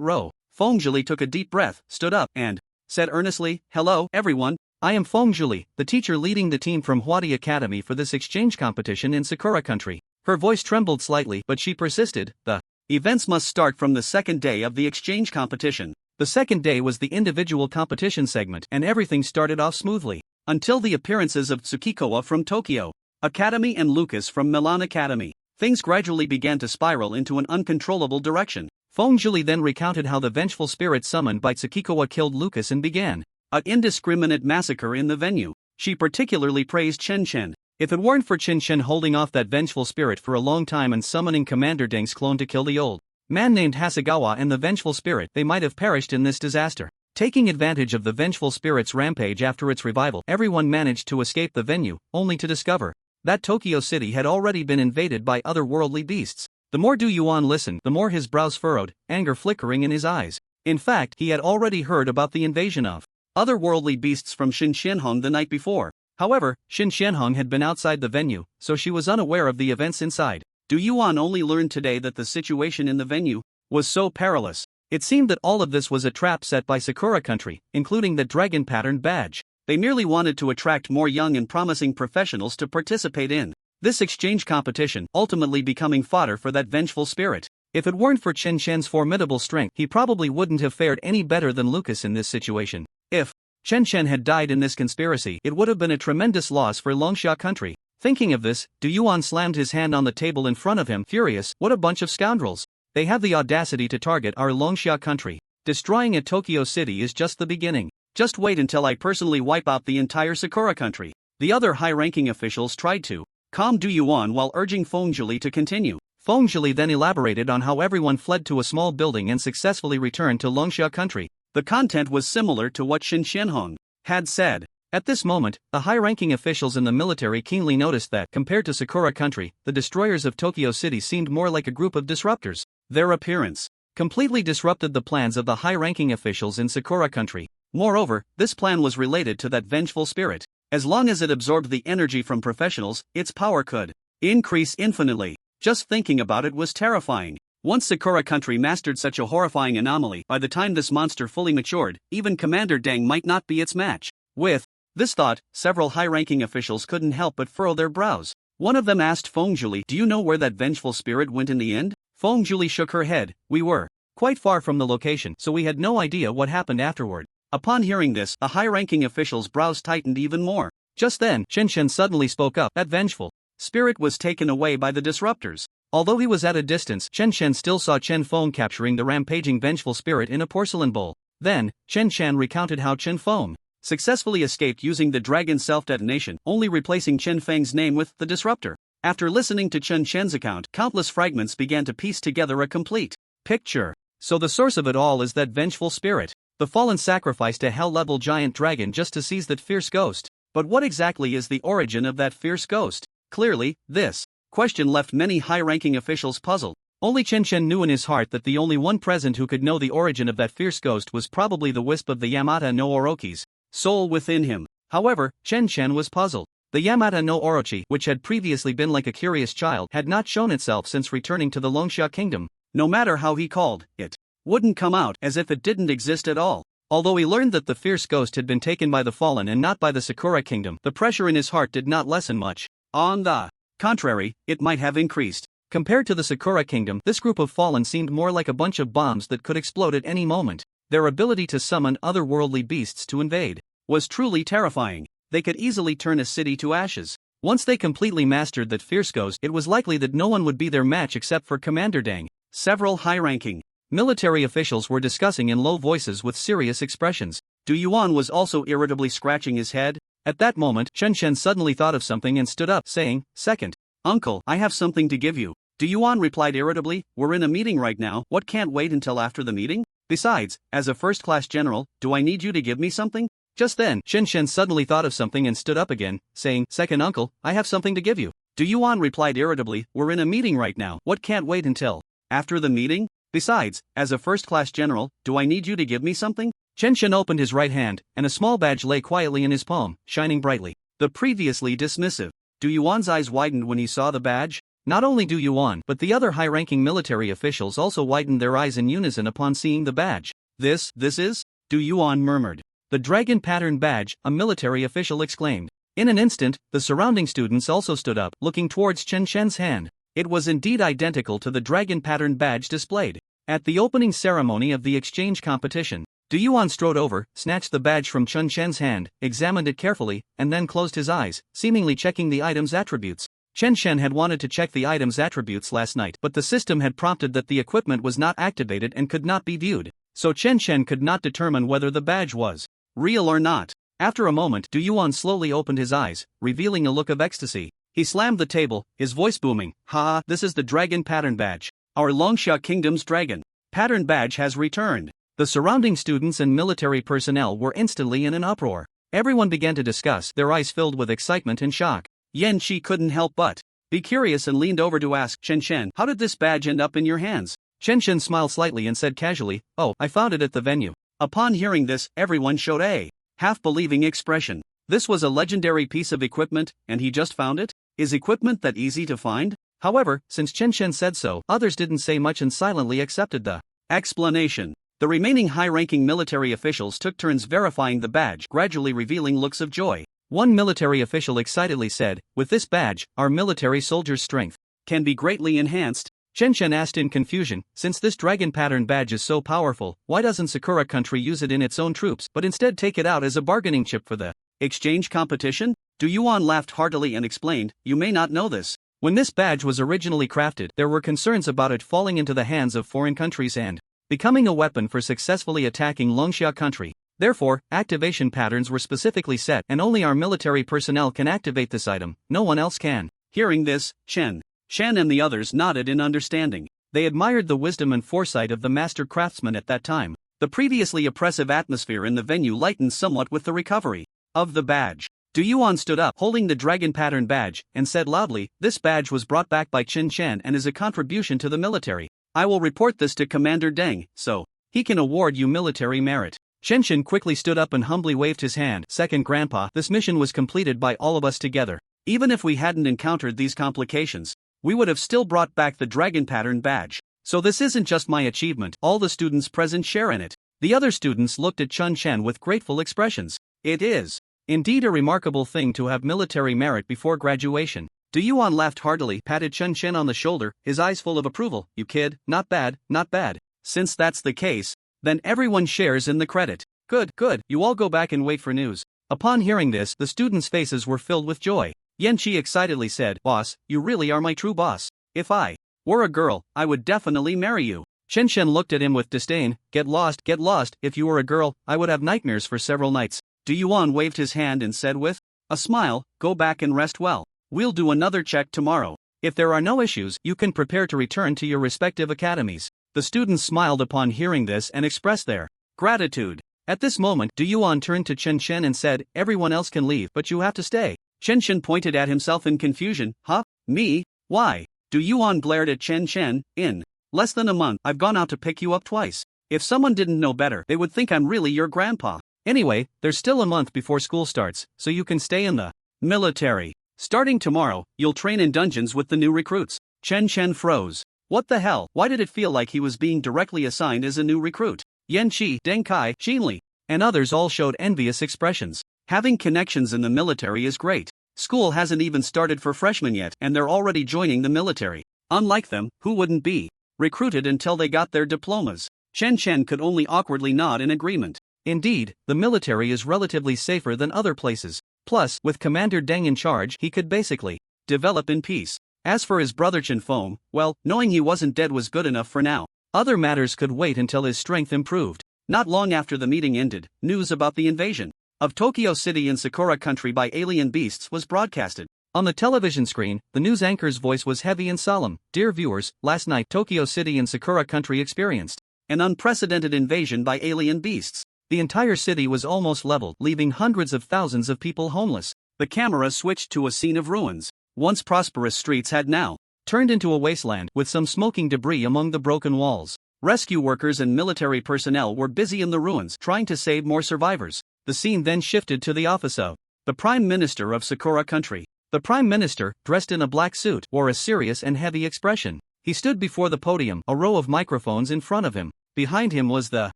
row. Fengzhili took a deep breath, stood up, and said earnestly, "Hello, everyone. I am Fengzhili, the teacher leading the team from Huadi Academy for this exchange competition in Sakura country." Her voice trembled slightly, but she persisted, "The events must start from the second day of the exchange competition." The second day was the individual competition segment, and everything started off smoothly. Until the appearances of Tsukikoa from Tokyo Academy and Lucas from Milan Academy, things gradually began to spiral into an uncontrollable direction. Fengzhili then recounted how the vengeful spirit summoned by Tsukikoa killed Lucas and began an indiscriminate massacre in the venue. She particularly praised Chen Chen. If it weren't for Chen Chen holding off that vengeful spirit for a long time and summoning Commander Deng's clone to kill the old man named Hasegawa and the vengeful spirit, they might have perished in this disaster. Taking advantage of the vengeful spirit's rampage after its revival, everyone managed to escape the venue, only to discover that Tokyo City had already been invaded by otherworldly beasts. The more Du Yuan listened, the more his brows furrowed, anger flickering in his eyes. In fact, he had already heard about the invasion of otherworldly beasts from Xin Xianhong the night before. However, Xin Xianhong had been outside the venue, so she was unaware of the events inside. Du Yuan only learned today that the situation in the venue was so perilous. It seemed that all of this was a trap set by Sakura country, including the dragon pattern badge. They merely wanted to attract more young and promising professionals to participate in this exchange competition, ultimately becoming fodder for that vengeful spirit. If it weren't for Chen Chen's formidable strength, he probably wouldn't have fared any better than Lucas in this situation. If Chen Chen had died in this conspiracy, it would have been a tremendous loss for Longxia country. Thinking of this, Du Yuan slammed his hand on the table in front of him, furious. What a bunch of scoundrels. They have the audacity to target our Longxia country. Destroying a Tokyo City is just the beginning. Just wait until I personally wipe out the entire Sakura country. The other high-ranking officials tried to calm Du Yuan while urging Fengzhili to continue. Fengzhili then elaborated on how everyone fled to a small building and successfully returned to Longxia country. The content was similar to what Xin Xianhong had said. At this moment, the high-ranking officials in the military keenly noticed that, compared to Sakura country, the destroyers of Tokyo City seemed more like a group of disruptors. Their appearance completely disrupted the plans of the high-ranking officials in Sakura country. Moreover, this plan was related to that vengeful spirit. As long as it absorbed the energy from professionals, its power could increase infinitely. Just thinking about it was terrifying. Once Sakura country mastered such a horrifying anomaly, by the time this monster fully matured, even Commander Deng might not be its match. With this thought, several high-ranking officials couldn't help but furrow their brows. One of them asked Fengzhili, "Do you know where that vengeful spirit went in the end?" Fengzhili shook her head. "We were quite far from the location, so we had no idea what happened afterward." Upon hearing this, the high-ranking official's brows tightened even more. Just then, Chen Chen suddenly spoke up. That vengeful spirit was taken away by the disruptors. Although he was at a distance, Chen Chen still saw Chen Feng capturing the rampaging vengeful spirit in a porcelain bowl. Then, Chen Chen recounted how Chen Feng successfully escaped using the dragon self-detonation, only replacing Chen Feng's name with the disruptor. After listening to Chen Chen's account, countless fragments began to piece together a complete picture. So the source of it all is that vengeful spirit. The fallen sacrificed a hell-level giant dragon just to seize that fierce ghost. But what exactly is the origin of that fierce ghost? Clearly, this question left many high-ranking officials puzzled. Only Chen Chen knew in his heart that the only one present who could know the origin of that fierce ghost was probably the wisp of the Yamata no Orokis. soul within him. However, Chen Chen was puzzled. The Yamata no Orochi, which had previously been like a curious child, had not shown itself since returning to the Longsha kingdom. No matter how he called, it wouldn't come out, as if it didn't exist at all. Although he learned that the fierce ghost had been taken by the fallen and not by the Sakura kingdom, the pressure in his heart did not lessen much. On the contrary, it might have increased. Compared to the Sakura kingdom, this group of fallen seemed more like a bunch of bombs that could explode at any moment. Their ability to summon otherworldly beasts to invade was truly terrifying. They could easily turn a city to ashes. Once they completely mastered that fierce ghost, it was likely that no one would be their match except for Commander Deng. Several high-ranking military officials were discussing in low voices with serious expressions. Du Yuan was also irritably scratching his head. At that moment, Chen Chen suddenly thought of something and stood up, saying, "Second, uncle, I have something to give you." Du Yuan replied irritably, "We're in a meeting right now, what can't wait until after the meeting? Besides, as a first-class general, do I need you to give me something?" Just then, Chen Chen suddenly thought of something and stood up again, saying, "Second uncle, I have something to give you." Du Yuan replied irritably, "We're in a meeting right now, what can't wait until after the meeting? Besides, as a first-class general, do I need you to give me something?" Chen Chen opened his right hand, and a small badge lay quietly in his palm, shining brightly. The previously dismissive Du Yuan's eyes widened when he saw the badge. Not only Du Yuan, but the other high-ranking military officials also widened their eyes in unison upon seeing the badge. This is? Du Yuan murmured. "The dragon pattern badge," a military official exclaimed. In an instant, the surrounding students also stood up, looking towards Chen Chen's hand. It was indeed identical to the dragon pattern badge displayed at the opening ceremony of the exchange competition. Du Yuan strode over, snatched the badge from Chen Chen's hand, examined it carefully, and then closed his eyes, seemingly checking the item's attributes. Chen Chen had wanted to check the item's attributes last night, but the system had prompted that the equipment was not activated and could not be viewed, so Chen Chen could not determine whether the badge was real or not. After a moment, Du Yuan slowly opened his eyes, revealing a look of ecstasy. He slammed the table, his voice booming, "Ha! This is the dragon pattern badge. Our Longsha Kingdom's dragon pattern badge has returned." The surrounding students and military personnel were instantly in an uproar. Everyone began to discuss, their eyes filled with excitement and shock. Yan Qi couldn't help but be curious and leaned over to ask Chen Chen, "How did this badge end up in your hands?" Chen Chen smiled slightly and said casually, "Oh, I found it at the venue." Upon hearing this, everyone showed a half-believing expression. This was a legendary piece of equipment, and he just found it? Is equipment that easy to find? However, since Chen Chen said so, others didn't say much and silently accepted the explanation. The remaining high-ranking military officials took turns verifying the badge, gradually revealing looks of joy. One military official excitedly said, "With this badge, our military soldiers' strength can be greatly enhanced." Chen Chen asked in confusion, "Since this dragon pattern badge is so powerful, why doesn't Sakura country use it in its own troops but instead take it out as a bargaining chip for the exchange competition?" Du Yuan laughed heartily and explained, "You may not know this. When this badge was originally crafted, there were concerns about it falling into the hands of foreign countries and becoming a weapon for successfully attacking Longsha country. Therefore, activation patterns were specifically set, and only our military personnel can activate this item, no one else can." Hearing this, Chen Chen and the others nodded in understanding. They admired the wisdom and foresight of the master craftsman at that time. The previously oppressive atmosphere in the venue lightened somewhat with the recovery of the badge. Du Yuan stood up, holding the dragon pattern badge, and said loudly, "This badge was brought back by Chen Chen and is a contribution to the military. I will report this to Commander Deng, so he can award you military merit." Chen Chen quickly stood up and humbly waved his hand. "Second Grandpa, this mission was completed by all of us together. Even if we hadn't encountered these complications, we would have still brought back the dragon pattern badge. So this isn't just my achievement, all the students present share in it." The other students looked at Chen Chen with grateful expressions. It is indeed a remarkable thing to have military merit before graduation. Du Yuan laughed heartily, patted Chen Chen on the shoulder, his eyes full of approval. "You kid, not bad, not bad. Since that's the case, then everyone shares in the credit. Good, good, you all go back and wait for news." Upon hearing this, the students' faces were filled with joy. Yan Qi excitedly said, "Boss, you really are my true boss. If I were a girl, I would definitely marry you." Chen Chen looked at him with disdain. Get lost, get lost. If you were a girl, I would have nightmares for several nights." Du Yuan waved his hand and said with a smile, "Go back and rest well. We'll do another check tomorrow. If there are no issues, you can prepare to return to your respective academies." The students smiled upon hearing this and expressed their gratitude. At this moment, Du Yuan turned to Chen Chen and said, "Everyone else can leave, but you have to stay." Chen Chen pointed at himself in confusion. "Huh? Me? Why?" Du Yuan glared at Chen Chen. "In less than a month, I've gone out to pick you up twice. If someone didn't know better, they would think I'm really your grandpa. Anyway, there's still a month before school starts, so you can stay in the military. Starting tomorrow, you'll train in dungeons with the new recruits. Chen froze. What the hell? Why did it feel like he was being directly assigned as a new recruit? Yanqi, Denkai, Xinli, and others all showed envious expressions. Having connections in the military is great. School hasn't even started for freshmen yet, and they're already joining the military. Unlike them, who wouldn't be recruited until they got their diplomas? Chen could only awkwardly nod in agreement. Indeed, the military is relatively safer than other places. Plus, with Commander Deng in charge, he could basically develop in peace. As for his brother Chen Feng, well, knowing he wasn't dead was good enough for now. Other matters could wait until his strength improved. Not long after the meeting ended, news about the invasion of Tokyo City in Sakura Country by alien beasts was broadcasted. On the television screen, the news anchor's voice was heavy and solemn. Dear viewers, last night Tokyo City in Sakura Country experienced an unprecedented invasion by alien beasts. The entire city was almost leveled, leaving hundreds of thousands of people homeless. The camera switched to a scene of ruins. Once prosperous streets had now turned into a wasteland, with some smoking debris among the broken walls. Rescue workers and military personnel were busy in the ruins trying to save more survivors. The scene then shifted to the office of the Prime Minister of Sakura Country. The Prime Minister, dressed in a black suit, wore a serious and heavy expression. He stood before the podium, a row of microphones in front of him. Behind him was the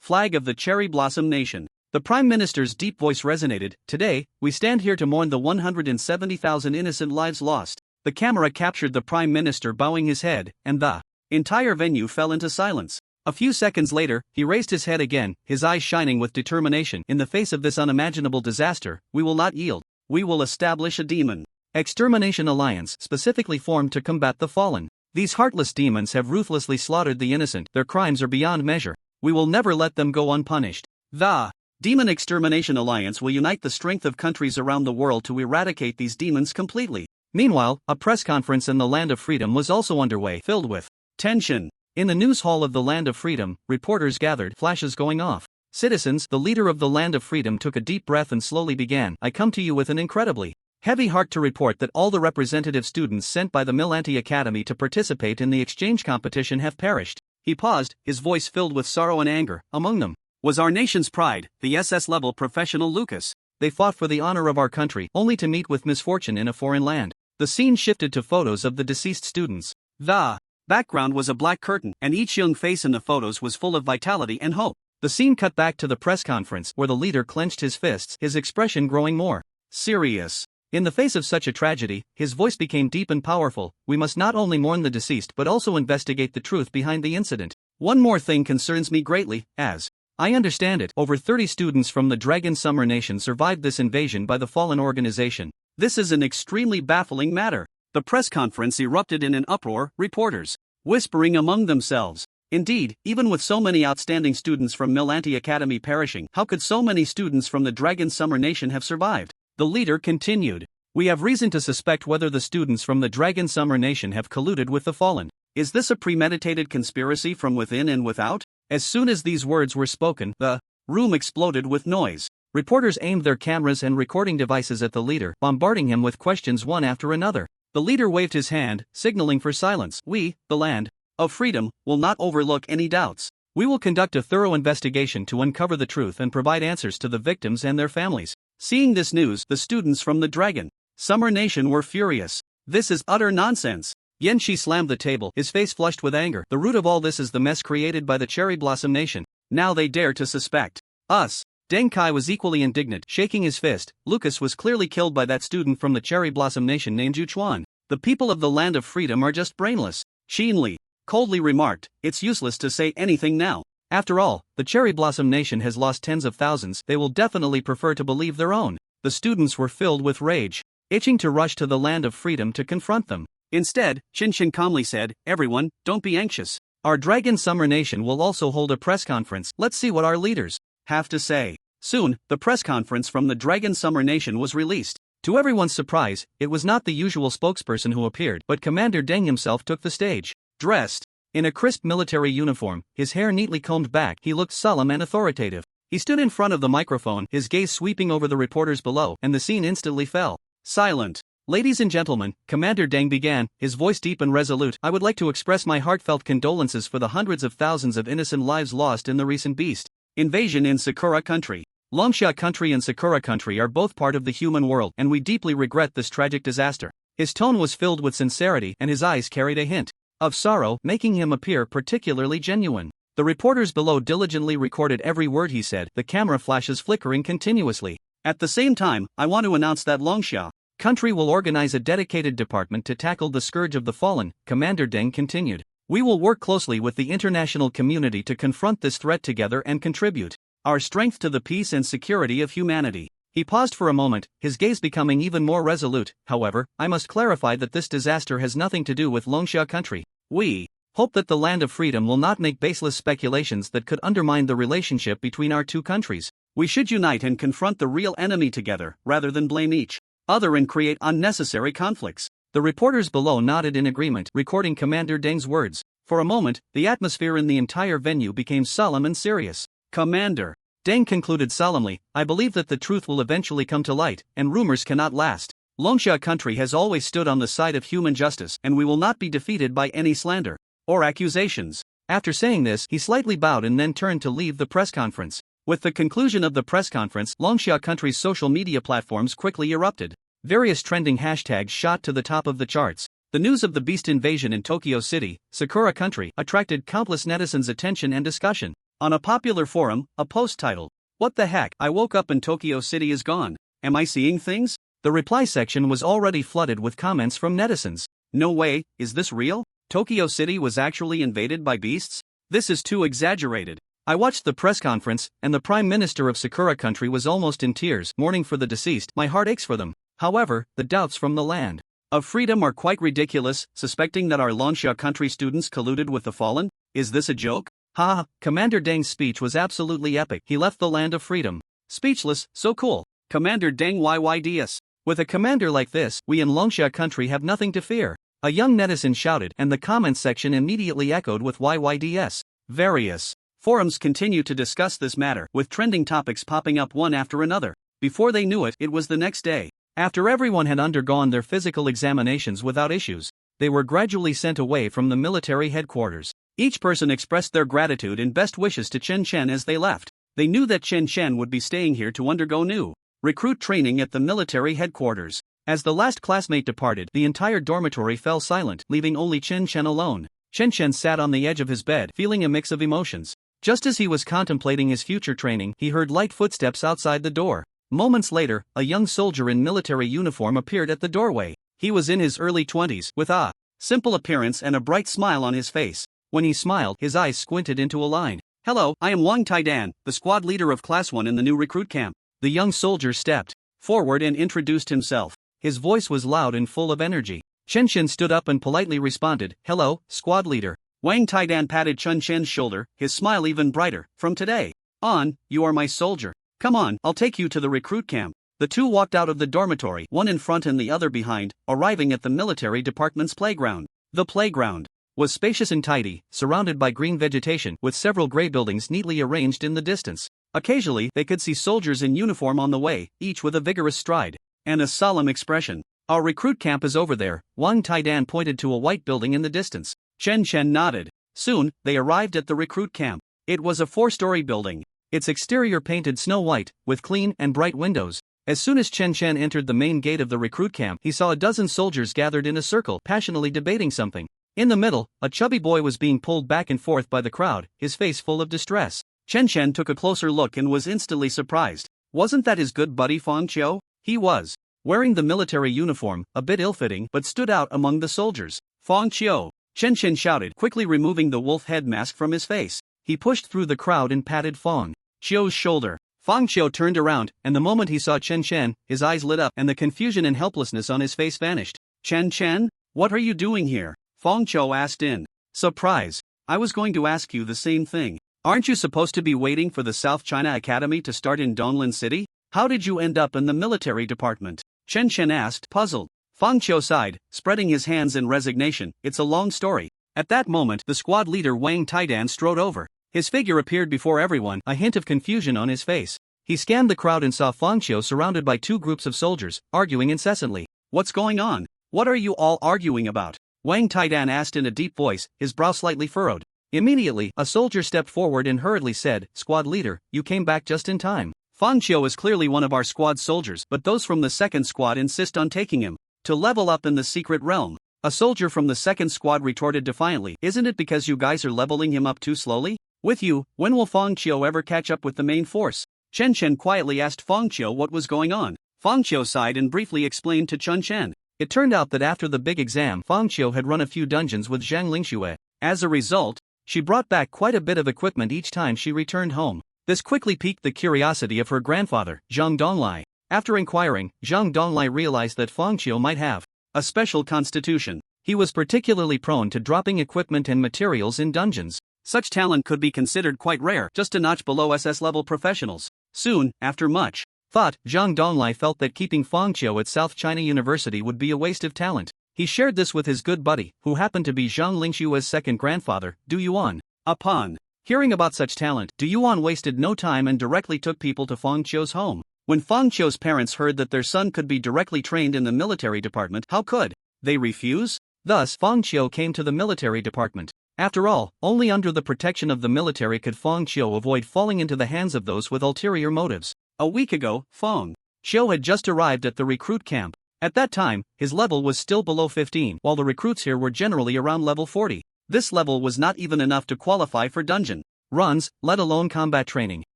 flag of the Cherry Blossom Nation. The Prime Minister's deep voice resonated. Today, we stand here to mourn the 170,000 innocent lives lost. The camera captured the Prime Minister bowing his head, and the entire venue fell into silence. A few seconds later, he raised his head again, his eyes shining with determination. In the face of this unimaginable disaster, we will not yield. We will establish a demon extermination alliance specifically formed to combat the fallen. These heartless demons have ruthlessly slaughtered the innocent. Their crimes are beyond measure. We will never let them go unpunished. The Demon Extermination Alliance will unite the strength of countries around the world to eradicate these demons completely. Meanwhile, a press conference in the Land of Freedom was also underway, filled with tension. In the news hall of the Land of Freedom, reporters gathered, flashes going off. Citizens, the leader of the Land of Freedom took a deep breath and slowly began. I come to you with an incredibly heavy heart to report that all the representative students sent by the Milanti Academy to participate in the exchange competition have perished. He paused, his voice filled with sorrow and anger. Among them was our nation's pride, the SS-level professional Lucas. They fought for the honor of our country, only to meet with misfortune in a foreign land. The scene shifted to photos of the deceased students. The background was a black curtain, and each young face in the photos was full of vitality and hope. The scene cut back to the press conference, where the leader clenched his fists, his expression growing more serious. In the face of such a tragedy, his voice became deep and powerful. We must not only mourn the deceased but also investigate the truth behind the incident. One more thing concerns me greatly, as I understand it, over 30 students from the Dragon Summer Nation survived this invasion by the fallen organization. This is an extremely baffling matter. The press conference erupted in an uproar, reporters whispering among themselves. Indeed, even with so many outstanding students from Milanti Academy perishing, how could so many students from the Dragon Summer Nation have survived? The leader continued. We have reason to suspect whether the students from the Dragon Summer Nation have colluded with the fallen. Is this a premeditated conspiracy from within and without? As soon as these words were spoken, the room exploded with noise. Reporters aimed their cameras and recording devices at the leader, bombarding him with questions one after another. The leader waved his hand, signaling for silence. We, the Land of Freedom, will not overlook any doubts. We will conduct a thorough investigation to uncover the truth and provide answers to the victims and their families. Seeing this news, the students from the Dragon Summer Nation were furious. This is utter nonsense. Yanqi slammed the table, his face flushed with anger. The root of all this is the mess created by the Cherry Blossom Nation. Now they dare to suspect us. Deng Kai was equally indignant, shaking his fist. Lucas was clearly killed by that student from the Cherry Blossom Nation named Zhu Chuan. The people of the Land of Freedom are just brainless. Xinli coldly remarked, it's useless to say anything now. After all, the Cherry Blossom Nation has lost tens of thousands. They will definitely prefer to believe their own. The students were filled with rage, itching to rush to the Land of Freedom to confront them. Instead, Qinshin calmly said, everyone, don't be anxious. Our Dragon Summer Nation will also hold a press conference. Let's see what our leaders have to say. Soon, the press conference from the Dragon Summer Nation was released. To everyone's surprise, it was not the usual spokesperson who appeared, but Commander Deng himself took the stage. Dressed in a crisp military uniform, his hair neatly combed back, he looked solemn and authoritative. He stood in front of the microphone, his gaze sweeping over the reporters below, and the scene instantly fell silent. Ladies and gentlemen, Commander Deng began, his voice deep and resolute. I would like to express my heartfelt condolences for the hundreds of thousands of innocent lives lost in the recent beast invasion in Sakura Country. Longsha country and Sakura country are both part of the human world, and we deeply regret this tragic disaster. His tone was filled with sincerity and his eyes carried a hint of sorrow, making him appear particularly genuine. The reporters below diligently recorded every word he said, the camera flashes flickering continuously. At the same time, I want to announce that Longsha country will organize a dedicated department to tackle the scourge of the fallen, Commander Deng continued. We will work closely with the international community to confront this threat together and contribute our strength to the peace and security of humanity. He paused for a moment, his gaze becoming even more resolute. However, I must clarify that this disaster has nothing to do with Longsha country. We hope that the land of freedom will not make baseless speculations that could undermine the relationship between our two countries. We should unite and confront the real enemy together, rather than blame each other and create unnecessary conflicts. The reporters below nodded in agreement, recording Commander Deng's words. For a moment, the atmosphere in the entire venue became solemn and serious. Commander Deng concluded solemnly, I believe that the truth will eventually come to light, and rumors cannot last. Longsha country has always stood on the side of human justice, and we will not be defeated by any slander or accusations. After saying this, he slightly bowed and then turned to leave the press conference. With the conclusion of the press conference, Longsha country's social media platforms quickly erupted. Various trending hashtags shot to the top of the charts. The news of the beast invasion in Tokyo City, Sakura country, attracted countless netizens' attention and discussion. On a popular forum, a post titled, "What the heck, I woke up and Tokyo City is gone. Am I seeing things?" The reply section was already flooded with comments from netizens. No way, is this real? Tokyo City was actually invaded by beasts? This is too exaggerated. I watched the press conference, and the Prime Minister of Sakura country was almost in tears, mourning for the deceased. My heart aches for them. However, the doubts from the land of freedom are quite ridiculous, suspecting that our Longsha country students colluded with the fallen? Is this a joke? Ha! Commander Deng's speech was absolutely epic. He left the land of freedom speechless, so cool. Commander Deng YYDS. With a commander like this, we in Longsha country have nothing to fear. A young netizen shouted, and the comments section immediately echoed with YYDS. Various forums continue to discuss this matter, with trending topics popping up one after another. Before they knew it, it was the next day. After everyone had undergone their physical examinations without issues, they were gradually sent away from the military headquarters. Each person expressed their gratitude and best wishes to Chen Chen as they left. They knew that Chen Chen would be staying here to undergo new recruit training at the military headquarters. As the last classmate departed, the entire dormitory fell silent, leaving only Chen Chen alone. Chen Chen sat on the edge of his bed, feeling a mix of emotions. Just as he was contemplating his future training, he heard light footsteps outside the door. Moments later, a young soldier in military uniform appeared at the doorway. He was in his early 20s, with a simple appearance and a bright smile on his face. When he smiled, his eyes squinted into a line. Hello, I am Wang Taidan, the squad leader of Class 1 in the new recruit camp. The young soldier stepped forward and introduced himself. His voice was loud and full of energy. Chen Chen stood up and politely responded, Hello, squad leader. Wang Taidan patted Chen Chen's shoulder, his smile even brighter. From today on, you are my soldier. Come on, I'll take you to the recruit camp. The two walked out of the dormitory, one in front and the other behind, arriving at the military department's playground. The playground was spacious and tidy, surrounded by green vegetation, with several gray buildings neatly arranged in the distance. Occasionally, they could see soldiers in uniform on the way, each with a vigorous stride and a solemn expression. Our recruit camp is over there. Wang Taidan pointed to a white building in the distance. Chen Chen nodded. Soon, they arrived at the recruit camp. It was a 4-story building. Its exterior painted snow white, with clean and bright windows. As soon as Chen Chen entered the main gate of the recruit camp, he saw a dozen soldiers gathered in a circle, passionately debating something. In the middle, a chubby boy was being pulled back and forth by the crowd, his face full of distress. Chen Chen took a closer look and was instantly surprised. Wasn't that his good buddy Fang Qiu? He was wearing the military uniform, a bit ill-fitting, but stood out among the soldiers. Fang Qiu! Chen Chen shouted, quickly removing the wolf head mask from his face. He pushed through the crowd and patted Fang Qiu's shoulder. Fang Qiu turned around, and the moment he saw Chen Chen, his eyes lit up and the confusion and helplessness on his face vanished. Chen Chen? What are you doing here? Fang Qiu asked in surprise. I was going to ask you the same thing. Aren't you supposed to be waiting for the South China Academy to start in Donglan City? How did you end up in the military department? Chen Chen asked, puzzled. Fang Qiu sighed, spreading his hands in resignation. It's a long story. At that moment, the squad leader Wang Taidan strode over. His figure appeared before everyone, a hint of confusion on his face. He scanned the crowd and saw Fang Qiu surrounded by two groups of soldiers, arguing incessantly. What's going on? What are you all arguing about? Wang Taidan asked in a deep voice, his brow slightly furrowed. Immediately, a soldier stepped forward and hurriedly said, Squad leader, you came back just in time. Fang Qiu is clearly one of our squad's soldiers, but those from the second squad insist on taking him to level up in the secret realm. A soldier from the second squad retorted defiantly, isn't it because you guys are leveling him up too slowly? With you, when will Fang Qiu ever catch up with the main force? Chen Chen quietly asked Fang Qiu what was going on. Fang Qiu sighed and briefly explained to Chen Chen. It turned out that after the big exam, Fang Qiu had run a few dungeons with Zhang Lingxue. As a result, she brought back quite a bit of equipment each time she returned home. This quickly piqued the curiosity of her grandfather, Zhang Donglai. After inquiring, Zhang Donglai realized that Fang Qiu might have a special constitution. He was particularly prone to dropping equipment and materials in dungeons. Such talent could be considered quite rare, just a notch below SS-level professionals. Soon, after much thought, Zhang Donglai felt that keeping Fang Qiu at South China University would be a waste of talent. He shared this with his good buddy, who happened to be Zhang Lingxue's second grandfather, Du Yuan. Upon hearing about such talent, Du Yuan wasted no time and directly took people to Fang Qiu's home. When Fang Qiu's parents heard that their son could be directly trained in the military department, how could they refuse? Thus, Fang Qiu came to the military department. After all, only under the protection of the military could Fang Qiu avoid falling into the hands of those with ulterior motives. A week ago, Fang Qiu had just arrived at the recruit camp. At that time, his level was still below 15, while the recruits here were generally around level 40. This level was not even enough to qualify for dungeon runs, let alone combat training.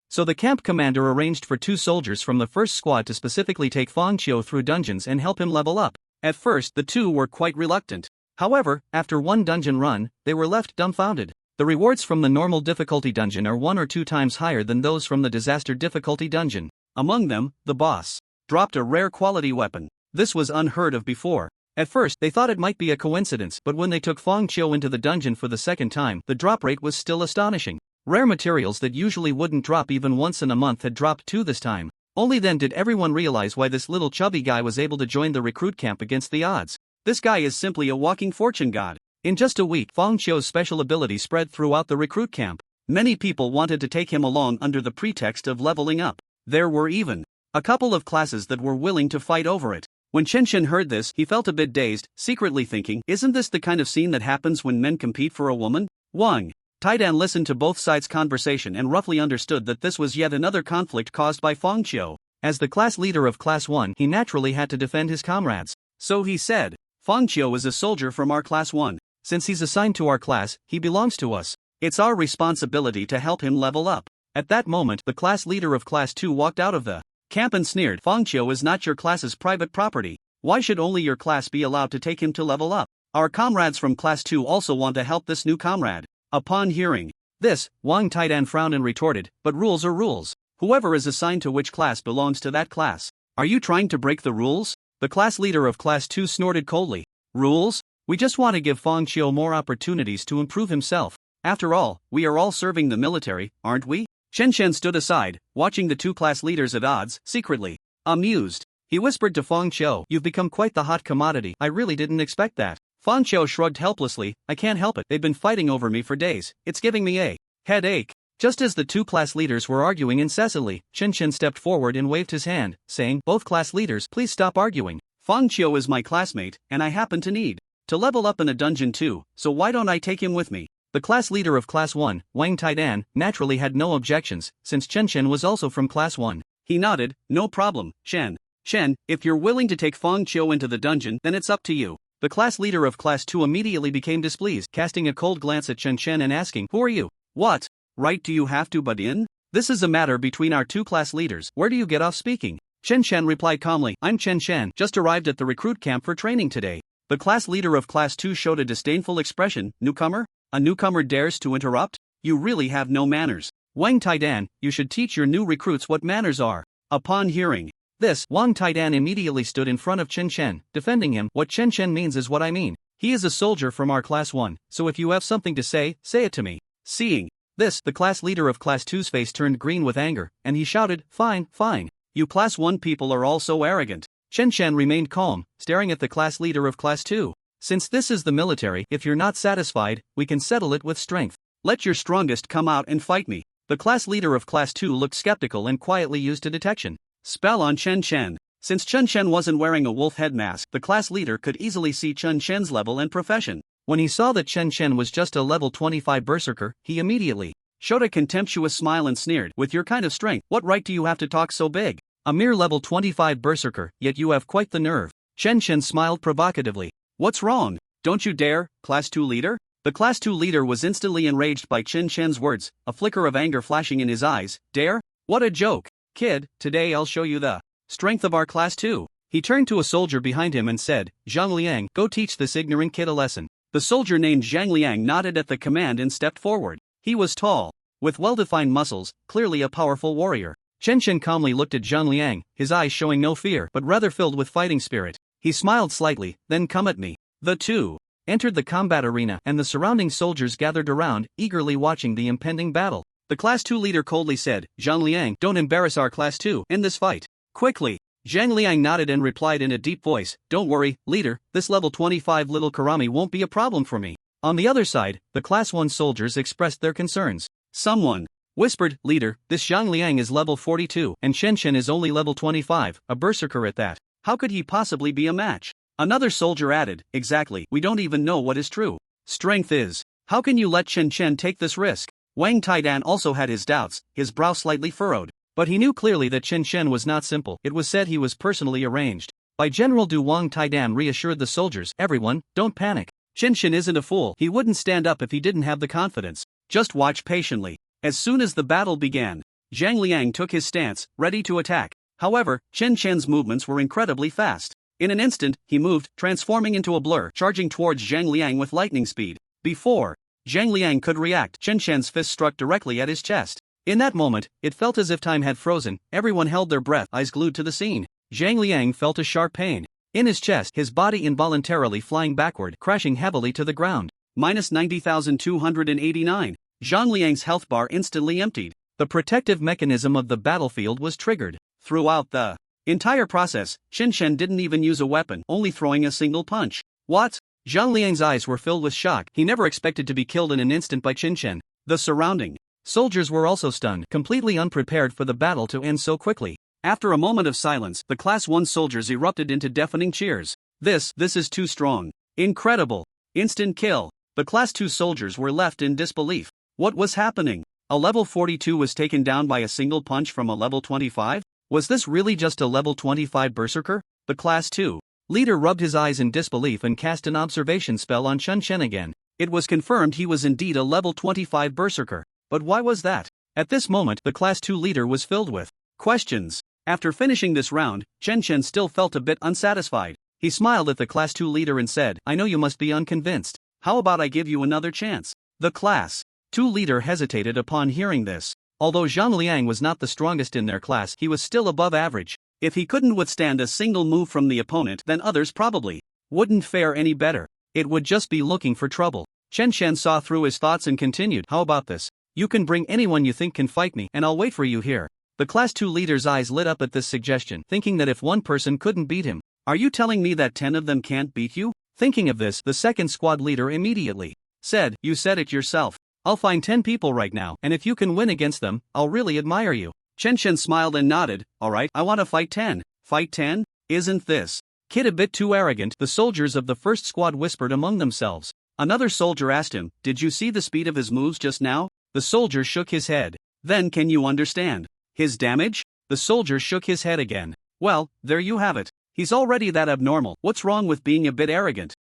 So the camp commander arranged for 2 soldiers from the first squad to specifically take Fang Qiu through dungeons and help him level up. At first, the 2 were quite reluctant. However, after 1 dungeon run, they were left dumbfounded. The rewards from the normal difficulty dungeon are 1 or 2 times higher than those from the disaster difficulty dungeon. Among them, the boss dropped a rare quality weapon. This was unheard of before. At first, they thought it might be a coincidence, but when they took Fang Qiu into the dungeon for the second time, the drop rate was still astonishing. Rare materials that usually wouldn't drop even once in a month had dropped 2 this time. Only then did everyone realize why this little chubby guy was able to join the recruit camp against the odds. This guy is simply a walking fortune god. In just a week, Fang Qiu's special ability spread throughout the recruit camp. Many people wanted to take him along under the pretext of leveling up. There were even a couple of classes that were willing to fight over it. When Chen Chen heard this, he felt a bit dazed, secretly thinking, isn't this the kind of scene that happens when men compete for a woman? Wang Taidan listened to both sides' conversation and roughly understood that this was yet another conflict caused by Fang Qiu. As the class leader of Class 1, he naturally had to defend his comrades. So he said, Fang Qiu is a soldier from our Class 1. Since he's assigned to our class, he belongs to us. It's our responsibility to help him level up. At that moment, the class leader of Class 2 walked out of the camp and sneered, Fang Qiu is not your class's private property. Why should only your class be allowed to take him to level up? Our comrades from Class 2 also want to help this new comrade. Upon hearing this, Wang Taidan frowned and retorted, but rules are rules. Whoever is assigned to which class belongs to that class. Are you trying to break the rules? The class leader of Class 2 snorted coldly. Rules? We just want to give Fang Qiu more opportunities to improve himself. After all, we are all serving the military, aren't we? Chen Chen stood aside, watching the 2 class leaders at odds, secretly amused. He whispered to Fang Qiu, you've become quite the hot commodity. I really didn't expect that. Fang Qiu shrugged helplessly, I can't help it. They've been fighting over me for days. It's giving me a headache. Just as the 2 class leaders were arguing incessantly, Chen Chen stepped forward and waved his hand, saying, both class leaders, please stop arguing. Fang Qiu is my classmate, and I happen to need to level up in a dungeon too, so why don't I take him with me? The class leader of Class 1, Wang Taidan, naturally had no objections, since Chen Chen was also from Class 1. He nodded, no problem, Chen. Chen, if you're willing to take Fang Qiu into the dungeon, then it's up to you. The class leader of Class 2 immediately became displeased, casting a cold glance at Chen Chen and asking, who are you? What right do you have to butt in? This is a matter between our 2 class leaders. Where do you get off speaking? Chen Chen replied calmly, I'm Chen Chen, just arrived at the recruit camp for training today. The class leader of Class 2 showed a disdainful expression, newcomer? A newcomer dares to interrupt? You really have no manners. Wang Taidan, you should teach your new recruits what manners are. Upon hearing this, Wang Taidan immediately stood in front of Chen Chen, defending him. What Chen Chen means is what I mean. He is a soldier from our Class 1, so if you have something to say it to me. Seeing this, the class leader of Class 2's face turned green with anger, and he shouted, fine, fine. You Class 1 people are all so arrogant. Chen Chen remained calm, staring at the class leader of Class 2. Since this is the military, if you're not satisfied, we can settle it with strength. Let your strongest come out and fight me. The class leader of Class 2 looked skeptical and quietly used a detection spell on Chen Chen. Since Chen Chen wasn't wearing a wolf head mask, the class leader could easily see Chen Chen's level and profession. When he saw that Chen Chen was just a level 25 berserker, he immediately showed a contemptuous smile and sneered, with your kind of strength, what right do you have to talk so big? A mere level 25 berserker, yet you have quite the nerve. Chen Chen smiled provocatively. What's wrong? Don't you dare, Class 2 leader? The Class 2 leader was instantly enraged by Chen Chen's words, a flicker of anger flashing in his eyes. Dare? What a joke. Kid, today I'll show you the strength of our Class 2. He turned to a soldier behind him and said, Zhang Liang, go teach this ignorant kid a lesson. The soldier named Zhang Liang nodded at the command and stepped forward. He was tall, with well-defined muscles, clearly a powerful warrior. Chen Chen calmly looked at Zhang Liang, his eyes showing no fear but rather filled with fighting spirit. He smiled slightly, then come at me. The two entered the combat arena and the surrounding soldiers gathered around, eagerly watching the impending battle. The Class 2 leader coldly said, Zhang Liang, don't embarrass our Class 2 in this fight. Quickly. Zhang Liang nodded and replied in a deep voice, don't worry, leader, this level 25 little Karami won't be a problem for me. On the other side, the Class 1 soldiers expressed their concerns. Someone whispered, leader, this Zhang Liang is level 42 and Chen Chen is only level 25, a berserker at that. How could he possibly be a match? Another soldier added, exactly, we don't even know what is true. Strength is. How can you let Chen Chen take this risk? Wang Taidan also had his doubts, his brow slightly furrowed. But he knew clearly that Chen Chen was not simple. It was said he was personally arranged. By General Du Wang Taidan reassured the soldiers, everyone, don't panic. Chen Chen isn't a fool. He wouldn't stand up if he didn't have the confidence. Just watch patiently. As soon as the battle began, Zhang Liang took his stance, ready to attack. However, Chen Chen's movements were incredibly fast. In an instant, he moved, transforming into a blur, charging towards Zhang Liang with lightning speed. Before Zhang Liang could react, Chen Chen's fist struck directly at his chest. In that moment, it felt as if time had frozen. Everyone held their breath, eyes glued to the scene. Zhang Liang felt a sharp pain in his chest, his body involuntarily flying backward, crashing heavily to the ground. Minus 90,289. Zhang Liang's health bar instantly emptied. The protective mechanism of the battlefield was triggered. Throughout the entire process, Chen Chen didn't even use a weapon, only throwing a single punch. What? Zhang Liang's eyes were filled with shock. He never expected to be killed in an instant by Chen Chen. The surrounding soldiers were also stunned, completely unprepared for the battle to end so quickly. After a moment of silence, the Class 1 soldiers erupted into deafening cheers. This is too strong. Incredible. Instant kill. The Class 2 soldiers were left in disbelief. What was happening? A level 42 was taken down by a single punch from a level 25? Was this really just a level 25 berserker? The Class 2 leader rubbed his eyes in disbelief and cast an observation spell on Chen Chen again. It was confirmed he was indeed a level 25 berserker. But why was that? At this moment, the Class 2 leader was filled with questions. After finishing this round, Chen Chen still felt a bit unsatisfied. He smiled at the Class 2 leader and said, I know you must be unconvinced. How about I give you another chance? The Class 2 leader hesitated upon hearing this. Although Zhang Liang was not the strongest in their class, he was still above average. If he couldn't withstand a single move from the opponent, then others probably wouldn't fare any better. It would just be looking for trouble. Chen Chen saw through his thoughts and continued, how about this? You can bring anyone you think can fight me, and I'll wait for you here. The Class 2 leader's eyes lit up at this suggestion, thinking that if one person couldn't beat him, are you telling me that 10 of them can't beat you? Thinking of this, the second squad leader immediately said, you said it yourself. I'll find 10 people right now, and if you can win against them, I'll really admire you. Chen Chen smiled and nodded, alright, I want to fight 10. Fight 10? Isn't this kid a bit too arrogant? The soldiers of the first squad whispered among themselves. Another soldier asked him, did you see the speed of his moves just now? The soldier shook his head. Then can you understand his damage? The soldier shook his head again. Well, there you have it. He's already that abnormal. What's wrong with being a bit arrogant?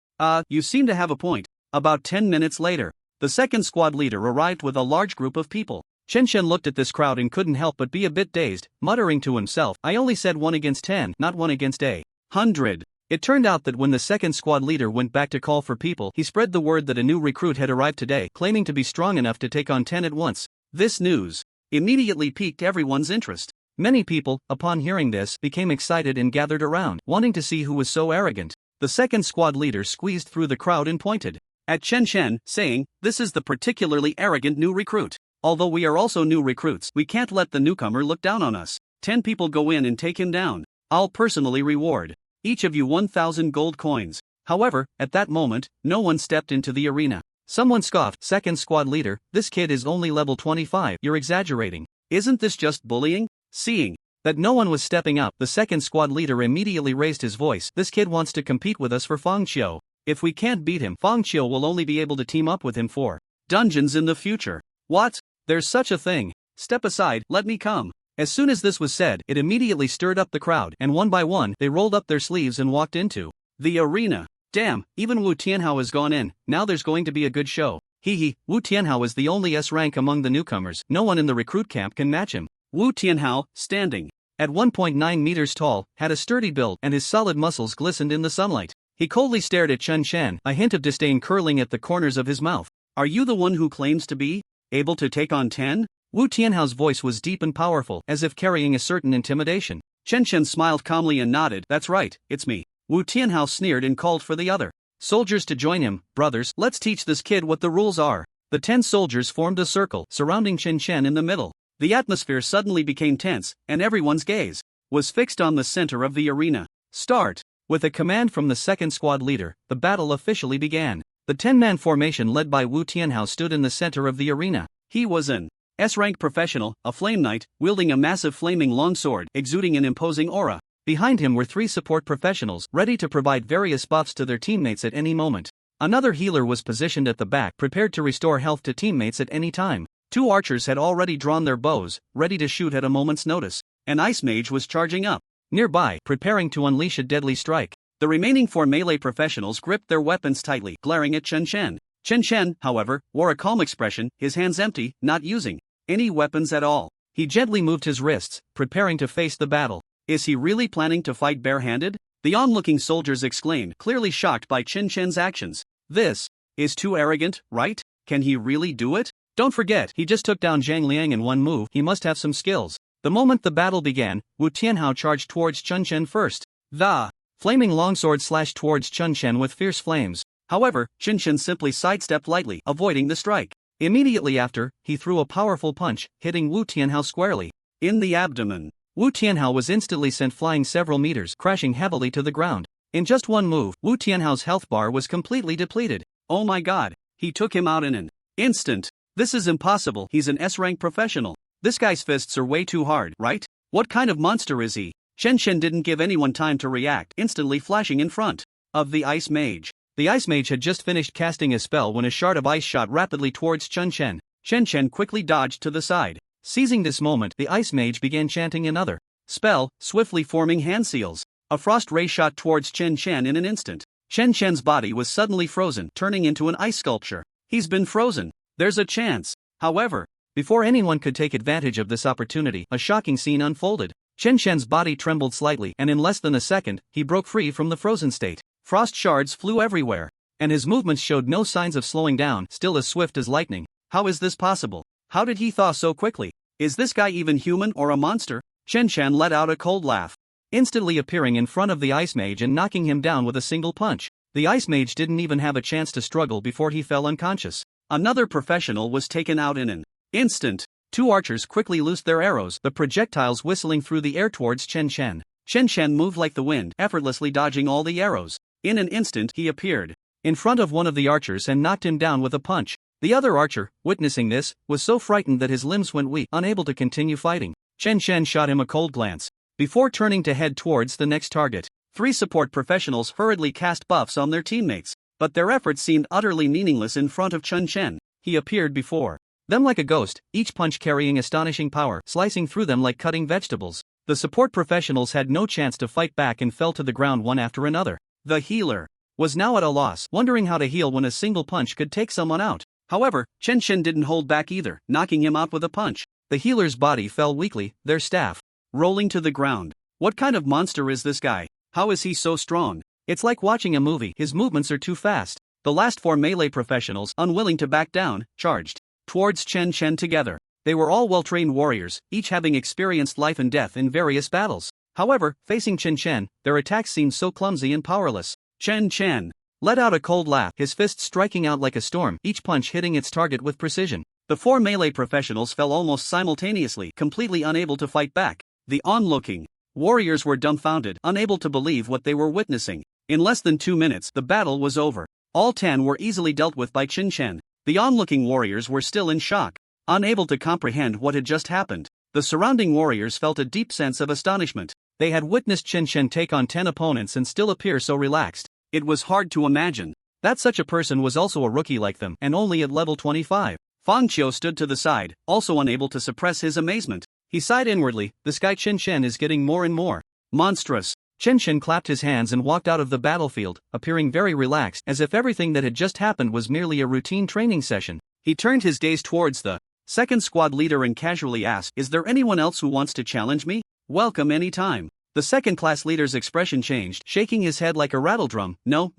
You seem to have a point. About 10 minutes later, the second squad leader arrived with a large group of people. Chen Chen looked at this crowd and couldn't help but be a bit dazed, muttering to himself, I only said 1 against 10, not 1 against 100. It turned out that when the second squad leader went back to call for people, he spread the word that a new recruit had arrived today, claiming to be strong enough to take on 10 at once. This news immediately piqued everyone's interest. Many people, upon hearing this, became excited and gathered around, wanting to see who was so arrogant. The second squad leader squeezed through the crowd and pointed at Chen Chen, saying, this is the particularly arrogant new recruit. Although we are also new recruits, we can't let the newcomer look down on us. 10 people go in and take him down. I'll personally reward each of you 1,000 gold coins. However, at that moment, no one stepped into the arena. Someone scoffed, second squad leader, this kid is only level 25, you're exaggerating. Isn't this just bullying? Seeing that no one was stepping up, the second squad leader immediately raised his voice, this kid wants to compete with us for Fangqiu. If we can't beat him, Fangqiu will only be able to team up with him for dungeons in the future. What? There's such a thing. Step aside, let me come. As soon as this was said, it immediately stirred up the crowd, and one by one, they rolled up their sleeves and walked into the arena. Damn, even Wu Tianhao has gone in, now there's going to be a good show. Hee, Wu Tianhao is the only S rank among the newcomers, no one in the recruit camp can match him. Wu Tianhao, standing at 1.9 meters tall, had a sturdy build and his solid muscles glistened in the sunlight. He coldly stared at Chen Chen, a hint of disdain curling at the corners of his mouth. Are you the one who claims to be able to take on 10? Wu Tianhao's voice was deep and powerful, as if carrying a certain intimidation. Chen Chen smiled calmly and nodded. That's right, it's me. Wu Tianhao sneered and called for the other soldiers to join him. Brothers, let's teach this kid what the rules are. The 10 soldiers formed a circle, surrounding Chen Chen in the middle. The atmosphere suddenly became tense, and everyone's gaze was fixed on the center of the arena. Start! With a command from the second squad leader, the battle officially began. The 10-man formation led by Wu Tianhao stood in the center of the arena. He was an S-rank professional, a flame knight, wielding a massive flaming longsword, exuding an imposing aura. Behind him were 3 support professionals, ready to provide various buffs to their teammates at any moment. Another healer was positioned at the back, prepared to restore health to teammates at any time. 2 archers had already drawn their bows, ready to shoot at a moment's notice. An ice mage was charging up nearby, preparing to unleash a deadly strike. The remaining 4 melee professionals gripped their weapons tightly, glaring at Chen Chen. Chen Chen, however, wore a calm expression, his hands empty, not using any weapons at all. He gently moved his wrists, preparing to face the battle. Is he really planning to fight barehanded? The onlooking soldiers exclaimed, clearly shocked by Chen Chen's actions. This is too arrogant, right? Can he really do it? Don't forget, he just took down Zhang Liang in one move, he must have some skills. The moment the battle began, Wu Tianhao charged towards Chen Chen first. The flaming longsword slashed towards Chen Chen with fierce flames. However, Chen Chen simply sidestepped lightly, avoiding the strike. Immediately after, he threw a powerful punch, hitting Wu Tianhao squarely in the abdomen. Wu Tianhao was instantly sent flying several meters, crashing heavily to the ground. In just one move, Wu Tianhao's health bar was completely depleted. Oh my god, he took him out in an instant. This is impossible, he's an S-rank professional. This guy's fists are way too hard, right? What kind of monster is he? Chen Chen didn't give anyone time to react, instantly flashing in front of the ice mage. The ice mage had just finished casting a spell when a shard of ice shot rapidly towards Chen Chen. Chen Chen quickly dodged to the side. Seizing this moment, the ice mage began chanting another spell, swiftly forming hand seals. A frost ray shot towards Chen Chen in an instant. Chen Chen's body was suddenly frozen, turning into an ice sculpture. He's been frozen. There's a chance. However, before anyone could take advantage of this opportunity, a shocking scene unfolded. Chen Chen's body trembled slightly, and in less than a second, he broke free from the frozen state. Frost shards flew everywhere, and his movements showed no signs of slowing down, still as swift as lightning. How is this possible? How did he thaw so quickly? Is this guy even human or a monster? Chen Chen let out a cold laugh, instantly appearing in front of the ice mage and knocking him down with a single punch. The ice mage didn't even have a chance to struggle before he fell unconscious. Another professional was taken out in an instant. 2 archers quickly loosed their arrows, the projectiles whistling through the air towards Chen Chen. Chen Chen moved like the wind, effortlessly dodging all the arrows. In an instant, he appeared in front of one of the archers and knocked him down with a punch. The other archer, witnessing this, was so frightened that his limbs went weak, unable to continue fighting. Chen Chen shot him a cold glance before turning to head towards the next target. 3 support professionals hurriedly cast buffs on their teammates, but their efforts seemed utterly meaningless in front of Chen Chen. He appeared before them like a ghost, each punch carrying astonishing power, slicing through them like cutting vegetables. The support professionals had no chance to fight back and fell to the ground one after another. The healer was now at a loss, wondering how to heal when a single punch could take someone out. However, Chen Chen didn't hold back either, knocking him out with a punch. The healer's body fell weakly, their staff rolling to the ground. What kind of monster is this guy? How is he so strong? It's like watching a movie, his movements are too fast. The last 4 melee professionals, unwilling to back down, charged towards Chen Chen together. They were all well-trained warriors, each having experienced life and death in various battles. However, facing Chen Chen, their attacks seemed so clumsy and powerless. Chen Chen let out a cold laugh, his fists striking out like a storm, each punch hitting its target with precision. The 4 melee professionals fell almost simultaneously, completely unable to fight back. The onlooking warriors were dumbfounded, unable to believe what they were witnessing. In less than 2 minutes, the battle was over. All 10 were easily dealt with by Chen Chen. The onlooking warriors were still in shock, unable to comprehend what had just happened. The surrounding warriors felt a deep sense of astonishment. They had witnessed Chen Chen take on 10 opponents and still appear so relaxed. It was hard to imagine that such a person was also a rookie like them and only at level 25. Fang Qiu stood to the side, also unable to suppress his amazement. He sighed inwardly, this guy Chen Shen is getting more and more monstrous. Chen Shen clapped his hands and walked out of the battlefield, appearing very relaxed, as if everything that had just happened was merely a routine training session. He turned his gaze towards the second squad leader and casually asked, "Is there anyone else who wants to challenge me? Welcome anytime." The second class leader's expression changed, shaking his head like a rattledrum. No.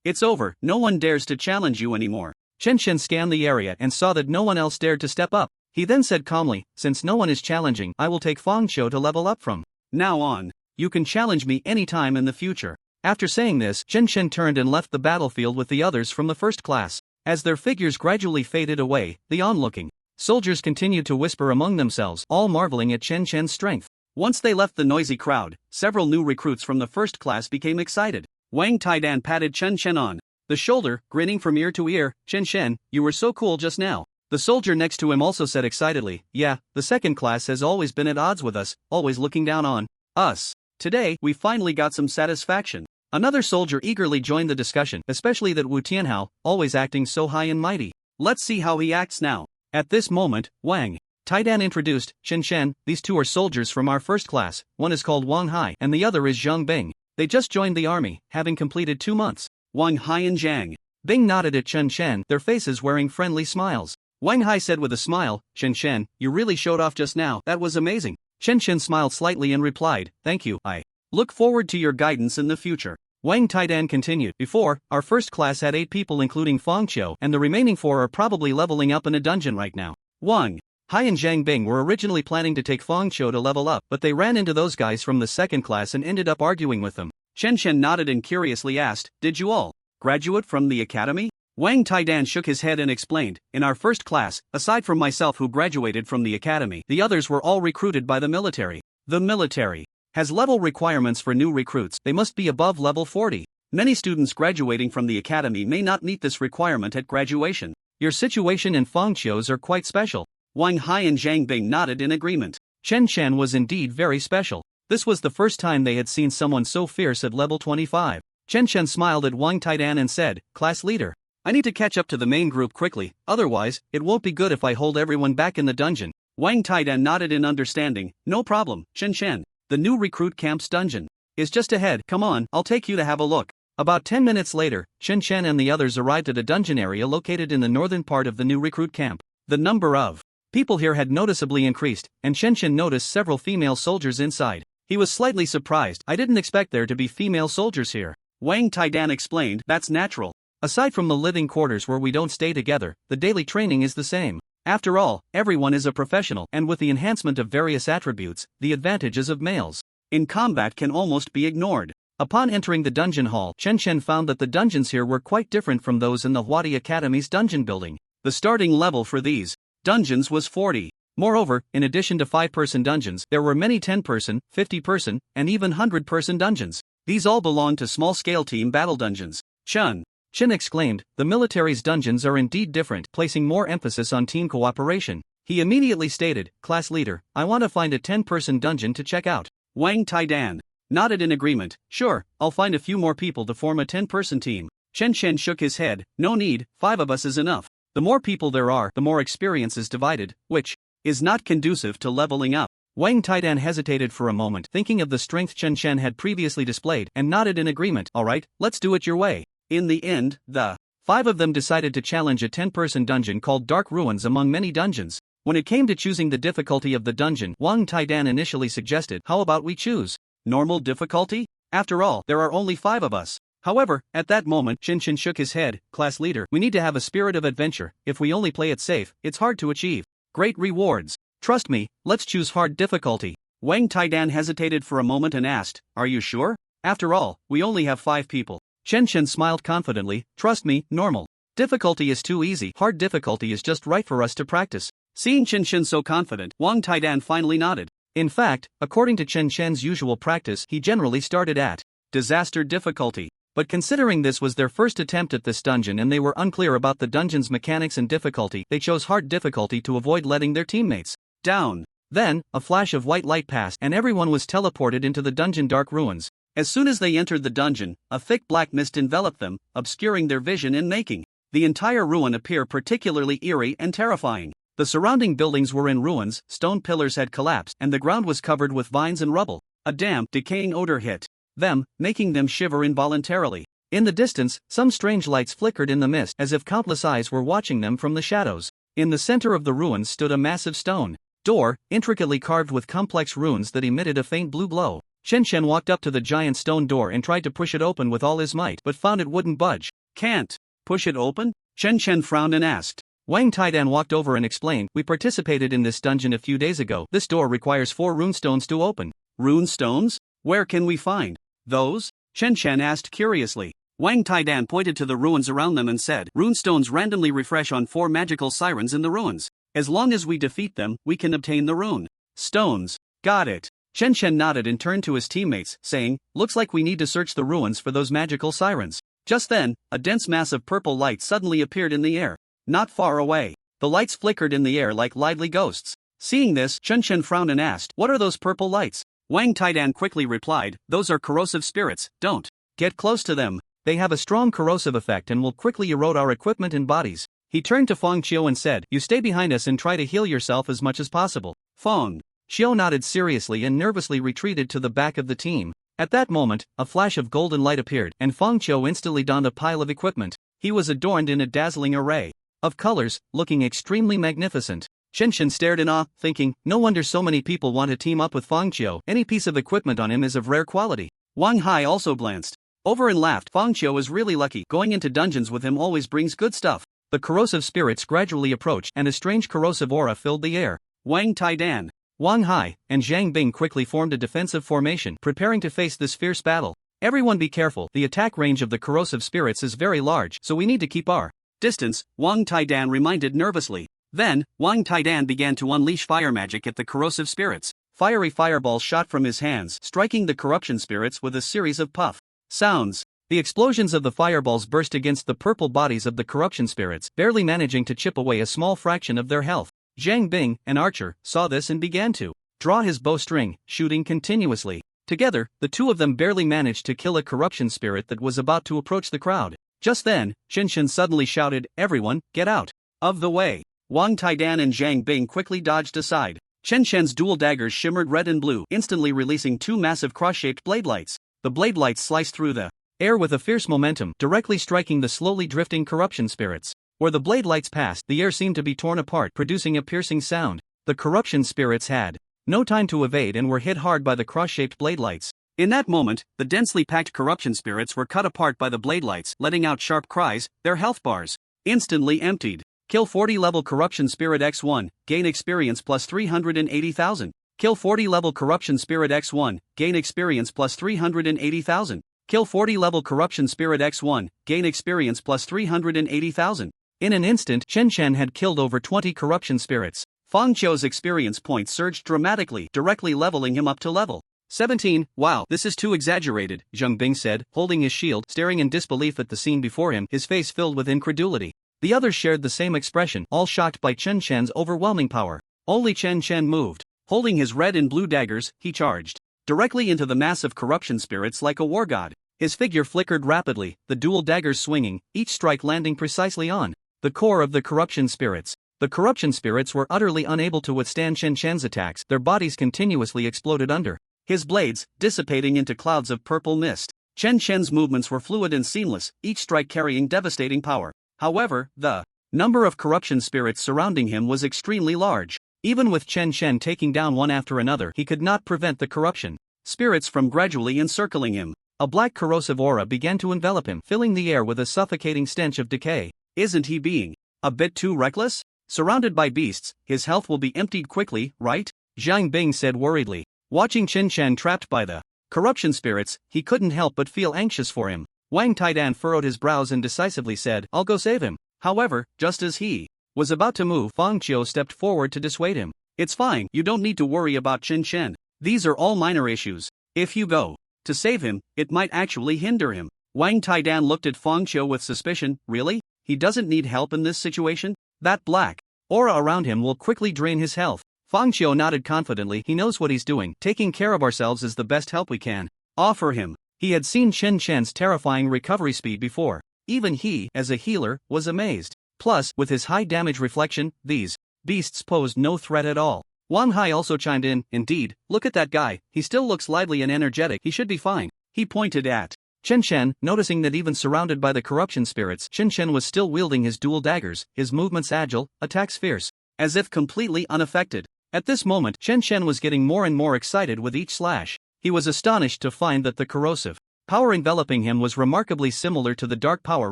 It's over, no one dares to challenge you anymore. Chen Shen scanned the area and saw that no one else dared to step up. He then said calmly, "Since no one is challenging, I will take Fang Qiu to level up from now on. You can challenge me anytime in the future." After saying this, Chen Shen turned and left the battlefield with the others from the first class. As their figures gradually faded away, the onlooking soldiers continued to whisper among themselves, all marveling at Chen Shen's strength. Once they left the noisy crowd, several new recruits from the first class became excited. Wang Taidan patted Chen Shen on the shoulder, grinning from ear to ear. "Chen Shen, you were so cool just now." The soldier next to him also said excitedly, "Yeah, the second class has always been at odds with us, always looking down on us. Today, we finally got some satisfaction." Another soldier eagerly joined the discussion, especially that Wu Tianhao, always acting so high and mighty. "Let's see how he acts now." At this moment, Wang Taidan introduced, "Chen Shen, these two are soldiers from our first class, one is called Wang Hai and the other is Zhang Bing. They just joined the army, having completed 2 months. Wang Hai and Zhang Bing nodded at Chen Shen, their faces wearing friendly smiles. Wang Hai said with a smile, "Chen Shen, you really showed off just now, that was amazing." Chen Shen smiled slightly and replied, "Thank you, I look forward to your guidance in the future." Wang Taidan continued, "Before, our first class had 8 people including Fang Qiu, and the remaining 4 are probably leveling up in a dungeon right now. Wang Hai and Zhang Bing were originally planning to take Fang Qiu to level up, but they ran into those guys from the second class and ended up arguing with them." Chen Shen nodded and curiously asked, "Did you all graduate from the academy?" Wang Taidan shook his head and explained, "In our first class, aside from myself who graduated from the academy, the others were all recruited by the military. The military has level requirements for new recruits, they must be above level 40. Many students graduating from the academy may not meet this requirement at graduation. Your situation and Fang Qiu's are quite special." Wang Hai and Zhang Bing nodded in agreement. Chen Shen was indeed very special. This was the first time they had seen someone so fierce at level 25. Chen Shen smiled at Wang Taidan and said, "Class leader, I need to catch up to the main group quickly, otherwise, it won't be good if I hold everyone back in the dungeon." Wang Taidan nodded in understanding. "No problem, Chen Shen. The new recruit camp's dungeon is just ahead, come on, I'll take you to have a look." About 10 minutes later, Chen Shen and the others arrived at a dungeon area located in the northern part of the new recruit camp. The number of people here had noticeably increased, and Chen Shen noticed several female soldiers inside. He was slightly surprised. "I didn't expect there to be female soldiers here." Wang Taidan explained, "That's natural. Aside from the living quarters where we don't stay together, the daily training is the same. After all, everyone is a professional, and with the enhancement of various attributes, the advantages of males in combat can almost be ignored." Upon entering the dungeon hall, Chen Shen found that the dungeons here were quite different from those in the Huadi Academy's dungeon building. The starting level for these dungeons was 40. Moreover, in addition to 5-person dungeons, there were many 10-person, 50-person, and even 100-person dungeons. These all belonged to small-scale team battle dungeons. Chen exclaimed, "The military's dungeons are indeed different, placing more emphasis on team cooperation." He immediately stated, "Class leader, I want to find a 10-person dungeon to check out." Wang Taidan nodded in agreement. "Sure, I'll find a few more people to form a 10-person team." Chen Shen shook his head, "No need, 5 of us is enough. The more people there are, the more experience is divided, which is not conducive to leveling up." Wang Taidan hesitated for a moment, thinking of the strength Chen Shen had previously displayed, and nodded in agreement. "All right, let's do it your way." In the end, the 5 of them decided to challenge a 10-person dungeon called Dark Ruins among many dungeons. When it came to choosing the difficulty of the dungeon, Wang Taidan initially suggested, "How about we choose normal difficulty? After all, there are only 5 of us." However, at that moment, Chen Shen shook his head. "Class leader, we need to have a spirit of adventure. If we only play it safe, it's hard to achieve great rewards. Trust me, let's choose hard difficulty." Wang Taidan hesitated for a moment and asked, "Are you sure? After all, we only have 5 people." Chen Shen smiled confidently, "Trust me, normal difficulty is too easy. Hard difficulty is just right for us to practice." Seeing Chen Shen so confident, Wang Taidan finally nodded. In fact, according to Chen Shen's usual practice, he generally started at disaster difficulty. But considering this was their first attempt at this dungeon and they were unclear about the dungeon's mechanics and difficulty, they chose hard difficulty to avoid letting their teammates down. Then, a flash of white light passed and everyone was teleported into the dungeon Dark Ruins. As soon as they entered the dungeon, a thick black mist enveloped them, obscuring their vision and making the entire ruin appeared particularly eerie and terrifying. The surrounding buildings were in ruins, stone pillars had collapsed, and the ground was covered with vines and rubble. A damp, decaying odor hit them, making them shiver involuntarily. In the distance, some strange lights flickered in the mist as if countless eyes were watching them from the shadows. In the center of the ruins stood a massive stone door, intricately carved with complex runes that emitted a faint blue glow. Chen Chen walked up to the giant stone door and tried to push it open with all his might, but found it wouldn't budge. Can't push it open? Chen Chen frowned and asked. Wang Taidan walked over and explained, we participated in this dungeon a few days ago. This door requires 4 runestones to open. Runestones? Where can we find those? Chen Chen asked curiously. Wang Taidan pointed to the ruins around them and said, runestones randomly refresh on 4 magical sirens in the ruins. As long as we defeat them, we can obtain the rune stones. Got it. Chen Chen nodded and turned to his teammates, saying, looks like we need to search the ruins for those magical sirens. Just then, a dense mass of purple light suddenly appeared in the air. Not far away. The lights flickered in the air like lively ghosts. Seeing this, Chen Chen frowned and asked, what are those purple lights? Wang Taidan quickly replied, those are corrosive spirits, don't get close to them. They have a strong corrosive effect and will quickly erode our equipment and bodies. He turned to Feng Qiu and said, you stay behind us and try to heal yourself as much as possible. Feng Qiu nodded seriously and nervously retreated to the back of the team. At that moment, a flash of golden light appeared, and Feng Qiu instantly donned a pile of equipment. He was adorned in a dazzling array of colors, looking extremely magnificent. Chen Chen stared in awe, thinking, no wonder so many people want to team up with Feng Qiu. Any piece of equipment on him is of rare quality. Wang Hai also glanced over and laughed. Feng Qiu is really lucky. Going into dungeons with him always brings good stuff. The corrosive spirits gradually approached, and a strange corrosive aura filled the air. Wang Taidan, Wang Hai, and Zhang Bing quickly formed a defensive formation, preparing to face this fierce battle. Everyone be careful. The attack range of the corrosive spirits is very large, so we need to keep our distance, Wang Taidan reminded nervously. Then, Wang Taidan began to unleash fire magic at the corrosive spirits. Fiery fireballs shot from his hands, striking the corruption spirits with a series of puff sounds. The explosions of the fireballs burst against the purple bodies of the corruption spirits, barely managing to chip away a small fraction of their health. Zhang Bing, an archer, saw this and began to draw his bowstring, shooting continuously. Together, the two of them barely managed to kill a corruption spirit that was about to approach the crowd. Just then, Chen Chen suddenly shouted, everyone, get out of the way. Wang Taidan and Zhang Bing quickly dodged aside. Chen Chen's dual daggers shimmered red and blue, instantly releasing 2 massive cross-shaped blade lights. The blade lights sliced through the air with a fierce momentum, directly striking the slowly drifting corruption spirits. Where the blade lights passed, the air seemed to be torn apart, producing a piercing sound. The corruption spirits had no time to evade and were hit hard by the cross-shaped blade lights. In that moment, the densely packed corruption spirits were cut apart by the blade lights, letting out sharp cries. Their health bars instantly emptied. Kill 40 level corruption spirit x1, gain experience plus 380,000. Kill 40 level corruption spirit x1, gain experience plus 380,000. Kill 40 level corruption spirit x1, gain experience plus 380,000. In an instant, Chen Chen had killed over 20 corruption spirits. Feng Qiu's experience points surged dramatically, directly leveling him up to level 17. Wow, this is too exaggerated, Zhang Bing said, holding his shield, staring in disbelief at the scene before him, his face filled with incredulity. The others shared the same expression, all shocked by Chen Chen's overwhelming power. Only Chen Chen moved. Holding his red and blue daggers, he charged directly into the mass of corruption spirits like a war god. His figure flickered rapidly, the dual daggers swinging, each strike landing precisely on the core of the corruption spirits. The corruption spirits were utterly unable to withstand Chen Chen's attacks, their bodies continuously exploded under his blades, dissipating into clouds of purple mist. Chen Chen's movements were fluid and seamless, each strike carrying devastating power. However, the number of corruption spirits surrounding him was extremely large. Even with Chen Chen taking down one after another, he could not prevent the corruption spirits from gradually encircling him. A black corrosive aura began to envelop him, filling the air with a suffocating stench of decay. Isn't he being a bit too reckless? Surrounded by beasts, his health will be emptied quickly, right? Zhang Bing said worriedly. Watching Chen Chen trapped by the corruption spirits, he couldn't help but feel anxious for him. Wang Taidan furrowed his brows and decisively said, I'll go save him. However, just as he was about to move, Feng Qiu stepped forward to dissuade him. It's fine, you don't need to worry about Chen Chen. These are all minor issues. If you go to save him, it might actually hinder him. Wang Taidan looked at Feng Qiu with suspicion. Really? He doesn't need help in this situation? That black aura around him will quickly drain his health. Feng Qiu nodded confidently. He knows what he's doing. Taking care of ourselves is the best help we can offer him. He had seen Chen Chen's terrifying recovery speed before. Even he, as a healer, was amazed. Plus, with his high damage reflection, these beasts posed no threat at all. Wang Hai also chimed in, indeed, look at that guy, he still looks lively and energetic, he should be fine. He pointed at Chen Chen, noticing that even surrounded by the corruption spirits, Chen Chen was still wielding his dual daggers, his movements agile, attacks fierce, as if completely unaffected. At this moment, Chen Chen was getting more and more excited with each slash. He was astonished to find that the corrosive power enveloping him was remarkably similar to the dark power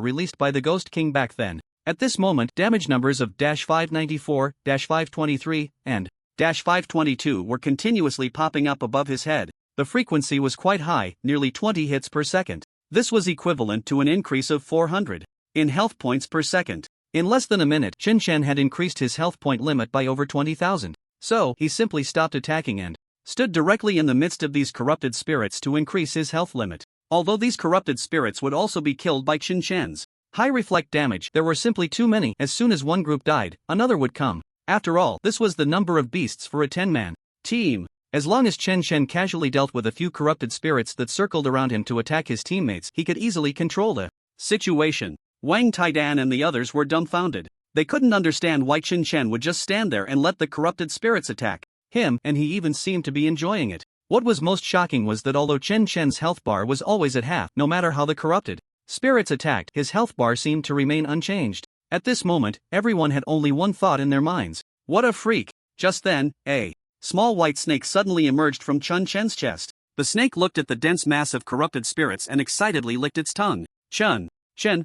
released by the Ghost King back then. At this moment, damage numbers of -594, -523, and -522 were continuously popping up above his head. The frequency was quite high, nearly 20 hits per second. This was equivalent to an increase of 400 in health points per second. In less than a minute, Chen Chen had increased his health point limit by over 20,000. So, he simply stopped attacking and stood directly in the midst of these corrupted spirits to increase his health limit. Although these corrupted spirits would also be killed by Chen Chen's high reflect damage, there were simply too many. As soon as one group died, another would come. After all, this was the number of beasts for a 10-man team. As long as Chen Chen casually dealt with a few corrupted spirits that circled around him to attack his teammates, he could easily control the situation. Wang Taidan and the others were dumbfounded. They couldn't understand why Chen Chen would just stand there and let the corrupted spirits attack him, and he even seemed to be enjoying it. What was most shocking was that although Chen Chen's health bar was always at half, no matter how the corrupted spirits attacked, his health bar seemed to remain unchanged. At this moment, everyone had only one thought in their minds. What a freak! Just then, a small white snake suddenly emerged from Chen Chen's chest. The snake looked at the dense mass of corrupted spirits and excitedly licked its tongue. Chen,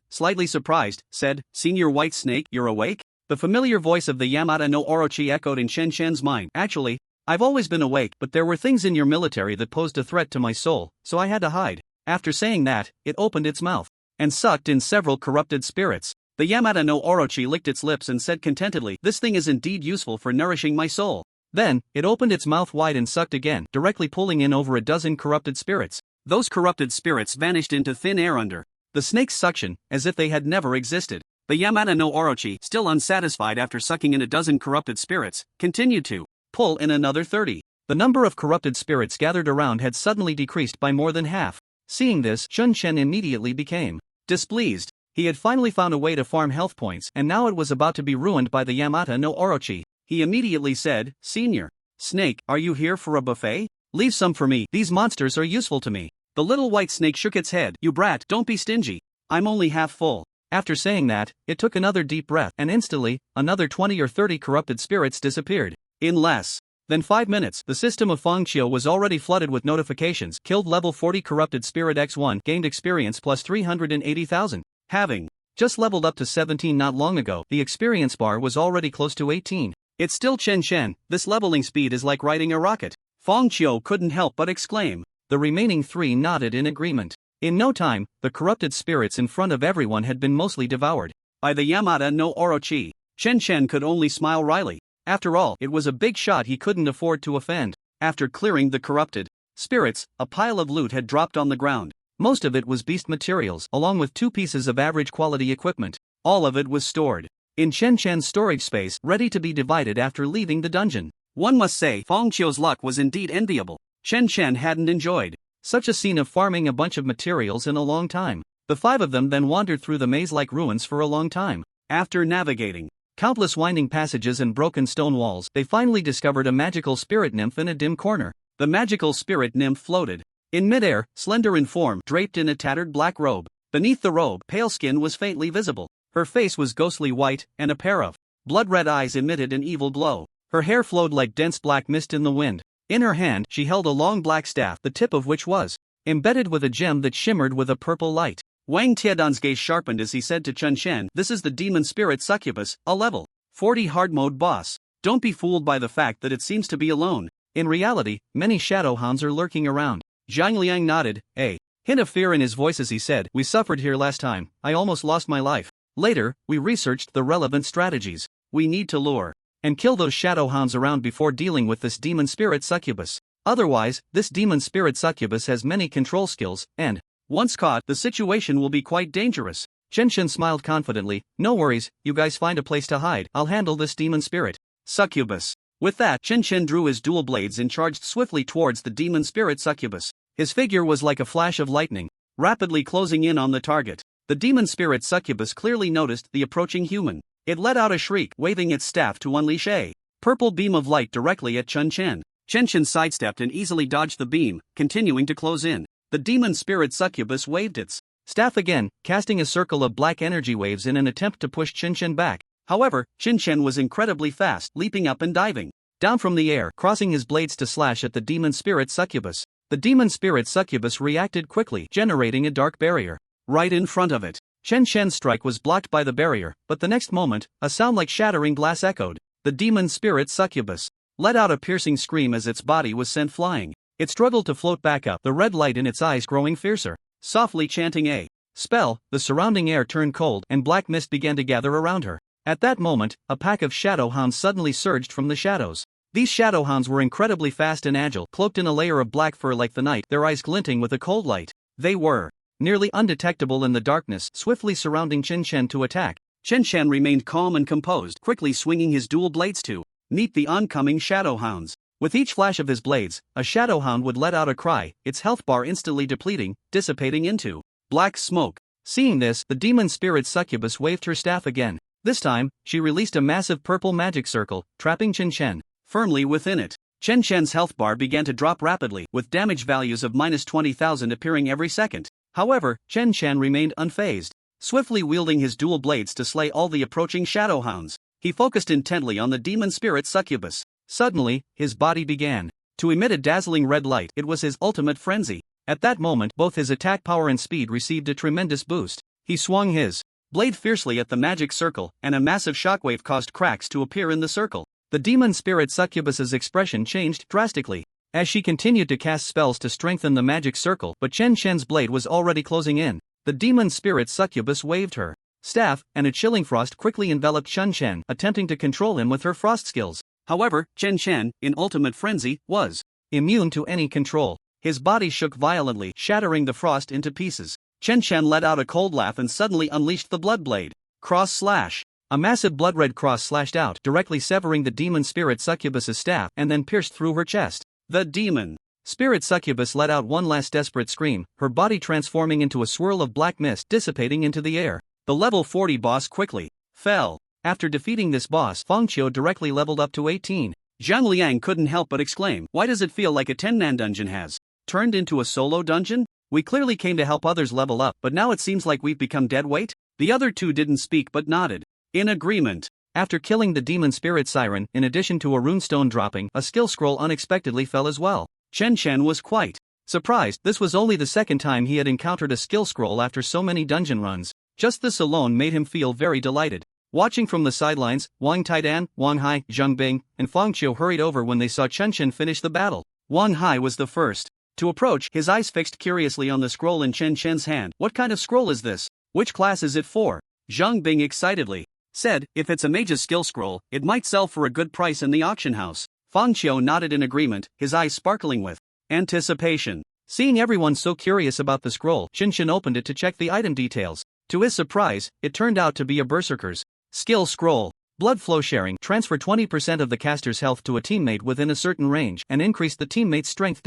slightly surprised, said, Senior White Snake, you're awake? The familiar voice of the Yamata no Orochi echoed in Chen Chen's mind. Actually, I've always been awake, but there were things in your military that posed a threat to my soul, so I had to hide. After saying that, it opened its mouth and sucked in several corrupted spirits. The Yamata no Orochi licked its lips and said contentedly, this thing is indeed useful for nourishing my soul. Then, it opened its mouth wide and sucked again, directly pulling in over a dozen corrupted spirits. Those corrupted spirits vanished into thin air under the snake's suction, as if they had never existed. The Yamata no Orochi, still unsatisfied after sucking in a dozen corrupted spirits, continued to pull in another 30. The number of corrupted spirits gathered around had suddenly decreased by more than half. Seeing this, Chen Chen immediately became displeased. He had finally found a way to farm health points, and now it was about to be ruined by the Yamata no Orochi. He immediately said, Senior Snake, are you here for a buffet? Leave some for me, these monsters are useful to me. The little white snake shook its head. You brat, don't be stingy. I'm only half full. After saying that, it took another deep breath, and instantly, another 20 or 30 corrupted spirits disappeared. In less than 5 minutes, the system of Fangqiu was already flooded with notifications. Killed level 40 corrupted spirit X1, gained experience plus 380,000. Having just leveled up to 17 not long ago, the experience bar was already close to 18. It's still Chen Chen, this leveling speed is like riding a rocket. Fangqiu couldn't help but exclaim. The remaining 3 nodded in agreement. In no time, the corrupted spirits in front of everyone had been mostly devoured by the Yamata no Orochi. Chen Chen could only smile wryly. After all, it was a big shot he couldn't afford to offend. After clearing the corrupted spirits, a pile of loot had dropped on the ground. Most of it was beast materials, along with 2 pieces of average quality equipment. All of it was stored in Chen Chen's storage space, ready to be divided after leaving the dungeon. One must say, Fangqiu's luck was indeed enviable. Chen Chen hadn't enjoyed such a scene of farming a bunch of materials in a long time. The 5 of them then wandered through the maze-like ruins for a long time. After navigating countless winding passages and broken stone walls, they finally discovered a magical spirit nymph in a dim corner. The magical spirit nymph floated in midair, slender in form, draped in a tattered black robe. Beneath the robe, pale skin was faintly visible. Her face was ghostly white, and a pair of blood-red eyes emitted an evil glow. Her hair flowed like dense black mist in the wind. In her hand, she held a long black staff, the tip of which was embedded with a gem that shimmered with a purple light. Wang Tiedan's gaze sharpened as he said to Chen Chen, this is the demon spirit succubus, a level 40 hard mode boss. Don't be fooled by the fact that it seems to be alone. In reality, many shadow hounds are lurking around. Zhang Liang nodded, a hint of fear in his voice as he said, we suffered here last time, I almost lost my life. Later, we researched the relevant strategies. We need to lure and kill those shadow hounds around before dealing with this demon spirit succubus. Otherwise, this demon spirit succubus has many control skills, and once caught, the situation will be quite dangerous. Chen Chen smiled confidently, no worries, you guys find a place to hide, I'll handle this demon spirit succubus. With that, Chen Chen drew his dual blades and charged swiftly towards the demon spirit succubus. His figure was like a flash of lightning, rapidly closing in on the target. The demon spirit succubus clearly noticed the approaching human. It let out a shriek, waving its staff to unleash a purple beam of light directly at Chun Chen. Chen Chen sidestepped and easily dodged the beam, continuing to close in. The demon spirit succubus waved its staff again, casting a circle of black energy waves in an attempt to push Chen Chen back. However, Chen Chen was incredibly fast, leaping up and diving down from the air, crossing his blades to slash at the demon spirit succubus. The demon spirit succubus reacted quickly, generating a dark barrier right in front of it. Chen Chen's strike was blocked by the barrier, but the next moment, a sound like shattering glass echoed. The demon spirit succubus let out a piercing scream as its body was sent flying. It struggled to float back up, the red light in its eyes growing fiercer. Softly chanting a spell, the surrounding air turned cold and black mist began to gather around her. At that moment, a pack of shadow hounds suddenly surged from the shadows. These shadow hounds were incredibly fast and agile, cloaked in a layer of black fur like the night, their eyes glinting with a cold light. They were nearly undetectable in the darkness, swiftly surrounding Chen Chen to attack. Chen Chen remained calm and composed, quickly swinging his dual blades to meet the oncoming shadow hounds. With each flash of his blades, a shadow hound would let out a cry, its health bar instantly depleting, dissipating into black smoke. Seeing this, the demon spirit succubus waved her staff again. This time, she released a massive purple magic circle, trapping Chen Chen firmly within it. Chen Chen's health bar began to drop rapidly, with damage values of minus 20,000 appearing every second. However, Chen Chen remained unfazed, swiftly wielding his dual blades to slay all the approaching shadow hounds. He focused intently on the demon spirit succubus. Suddenly, his body began to emit a dazzling red light. It was his ultimate frenzy. At that moment, both his attack power and speed received a tremendous boost. He swung his blade fiercely at the magic circle, and a massive shockwave caused cracks to appear in the circle. The demon spirit succubus's expression changed drastically as she continued to cast spells to strengthen the magic circle, but Chen Chen's blade was already closing in. The demon spirit succubus waved her staff, and a chilling frost quickly enveloped Chun Chen, attempting to control him with her frost skills. However, Chen Chen, in ultimate frenzy, was immune to any control. His body shook violently, shattering the frost into pieces. Chen Chen let out a cold laugh and suddenly unleashed the blood blade. Cross slash. A massive blood-red cross slashed out, directly severing the demon spirit succubus's staff and then pierced through her chest. The demon spirit succubus let out one last desperate scream, her body transforming into a swirl of black mist dissipating into the air. The level 40 boss quickly fell. After defeating this boss, Fang Qiu directly leveled up to 18. Zhang Liang couldn't help but exclaim, "Why does it feel like a 10-man dungeon has turned into a solo dungeon? We clearly came to help others level up, but now it seems like we've become dead weight?" The other two didn't speak but nodded in agreement. After killing the demon spirit siren, in addition to a runestone dropping, a skill scroll unexpectedly fell as well. Chen Chen was quite surprised. This was only the second time he had encountered a skill scroll after so many dungeon runs. Just this alone made him feel very delighted. Watching from the sidelines, Wang Taidan, Wang Hai, Zhang Bing, and Fang Qiu hurried over when they saw Chen Chen finish the battle. Wang Hai was the first to approach, his eyes fixed curiously on the scroll in Chen Chen's hand. "What kind of scroll is this? Which class is it for?" Zhang Bing excitedly said, "If it's a mage's skill scroll, it might sell for a good price in the auction house." Fang Qiu nodded in agreement, his eyes sparkling with anticipation. Seeing everyone so curious about the scroll, Chen Chen opened it to check the item details. To his surprise, it turned out to be a berserker's skill scroll. Blood flow sharing, transfer 20% of the caster's health to a teammate within a certain range and increase the teammate's strength.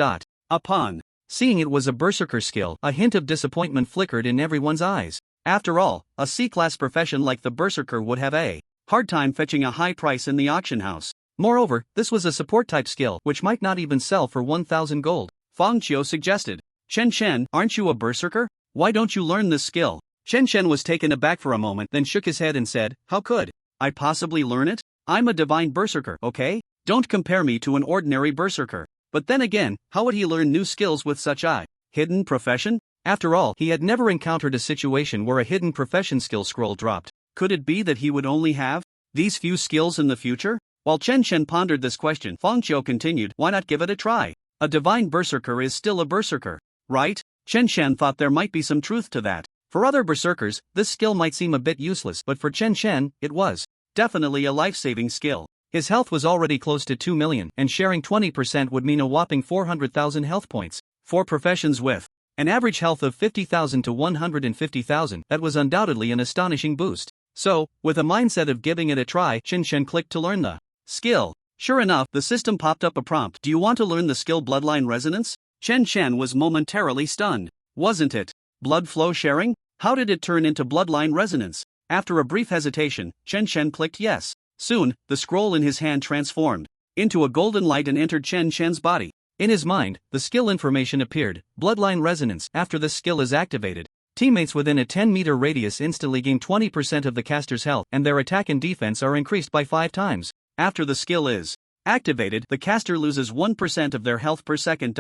Upon seeing it was a berserker skill, a hint of disappointment flickered in everyone's eyes. After all, a C-class profession like the berserker would have a hard time fetching a high price in the auction house. Moreover, this was a support-type skill which might not even sell for 1,000 gold. Fang Qiu suggested, "Chen Chen, aren't you a berserker? Why don't you learn this skill?" Chen Chen was taken aback for a moment, then shook his head and said, "How could I possibly learn it? I'm a divine berserker, okay? Don't compare me to an ordinary berserker." But then again, how would he learn new skills with such a hidden profession? After all, he had never encountered a situation where a hidden profession skill scroll dropped. Could it be that he would only have these few skills in the future? While Chen Chen pondered this question, Fang Qiu continued, "Why not give it a try? A divine berserker is still a berserker, right?" Chen Chen thought there might be some truth to that. For other berserkers, this skill might seem a bit useless, but for Chen Chen, it was definitely a life-saving skill. His health was already close to 2 million, and sharing 20% would mean a whopping 400,000 health points. For professions with an average health of 50,000 to 150,000, that was undoubtedly an astonishing boost. So, with a mindset of giving it a try, Chen Chen clicked to learn the skill. Sure enough, the system popped up a prompt. "Do you want to learn the skill Bloodline Resonance?" Chen Chen was momentarily stunned. Wasn't it blood flow sharing? How did it turn into bloodline resonance? After a brief hesitation, Chen Chen clicked yes. Soon, the scroll in his hand transformed into a golden light and entered Chen Chen's body. In his mind, the skill information appeared, bloodline resonance. After this skill is activated, teammates within a 10-meter radius instantly gain 20% of the caster's health and their attack and defense are increased by 5 times. After the skill is activated, the caster loses 1% of their health per second.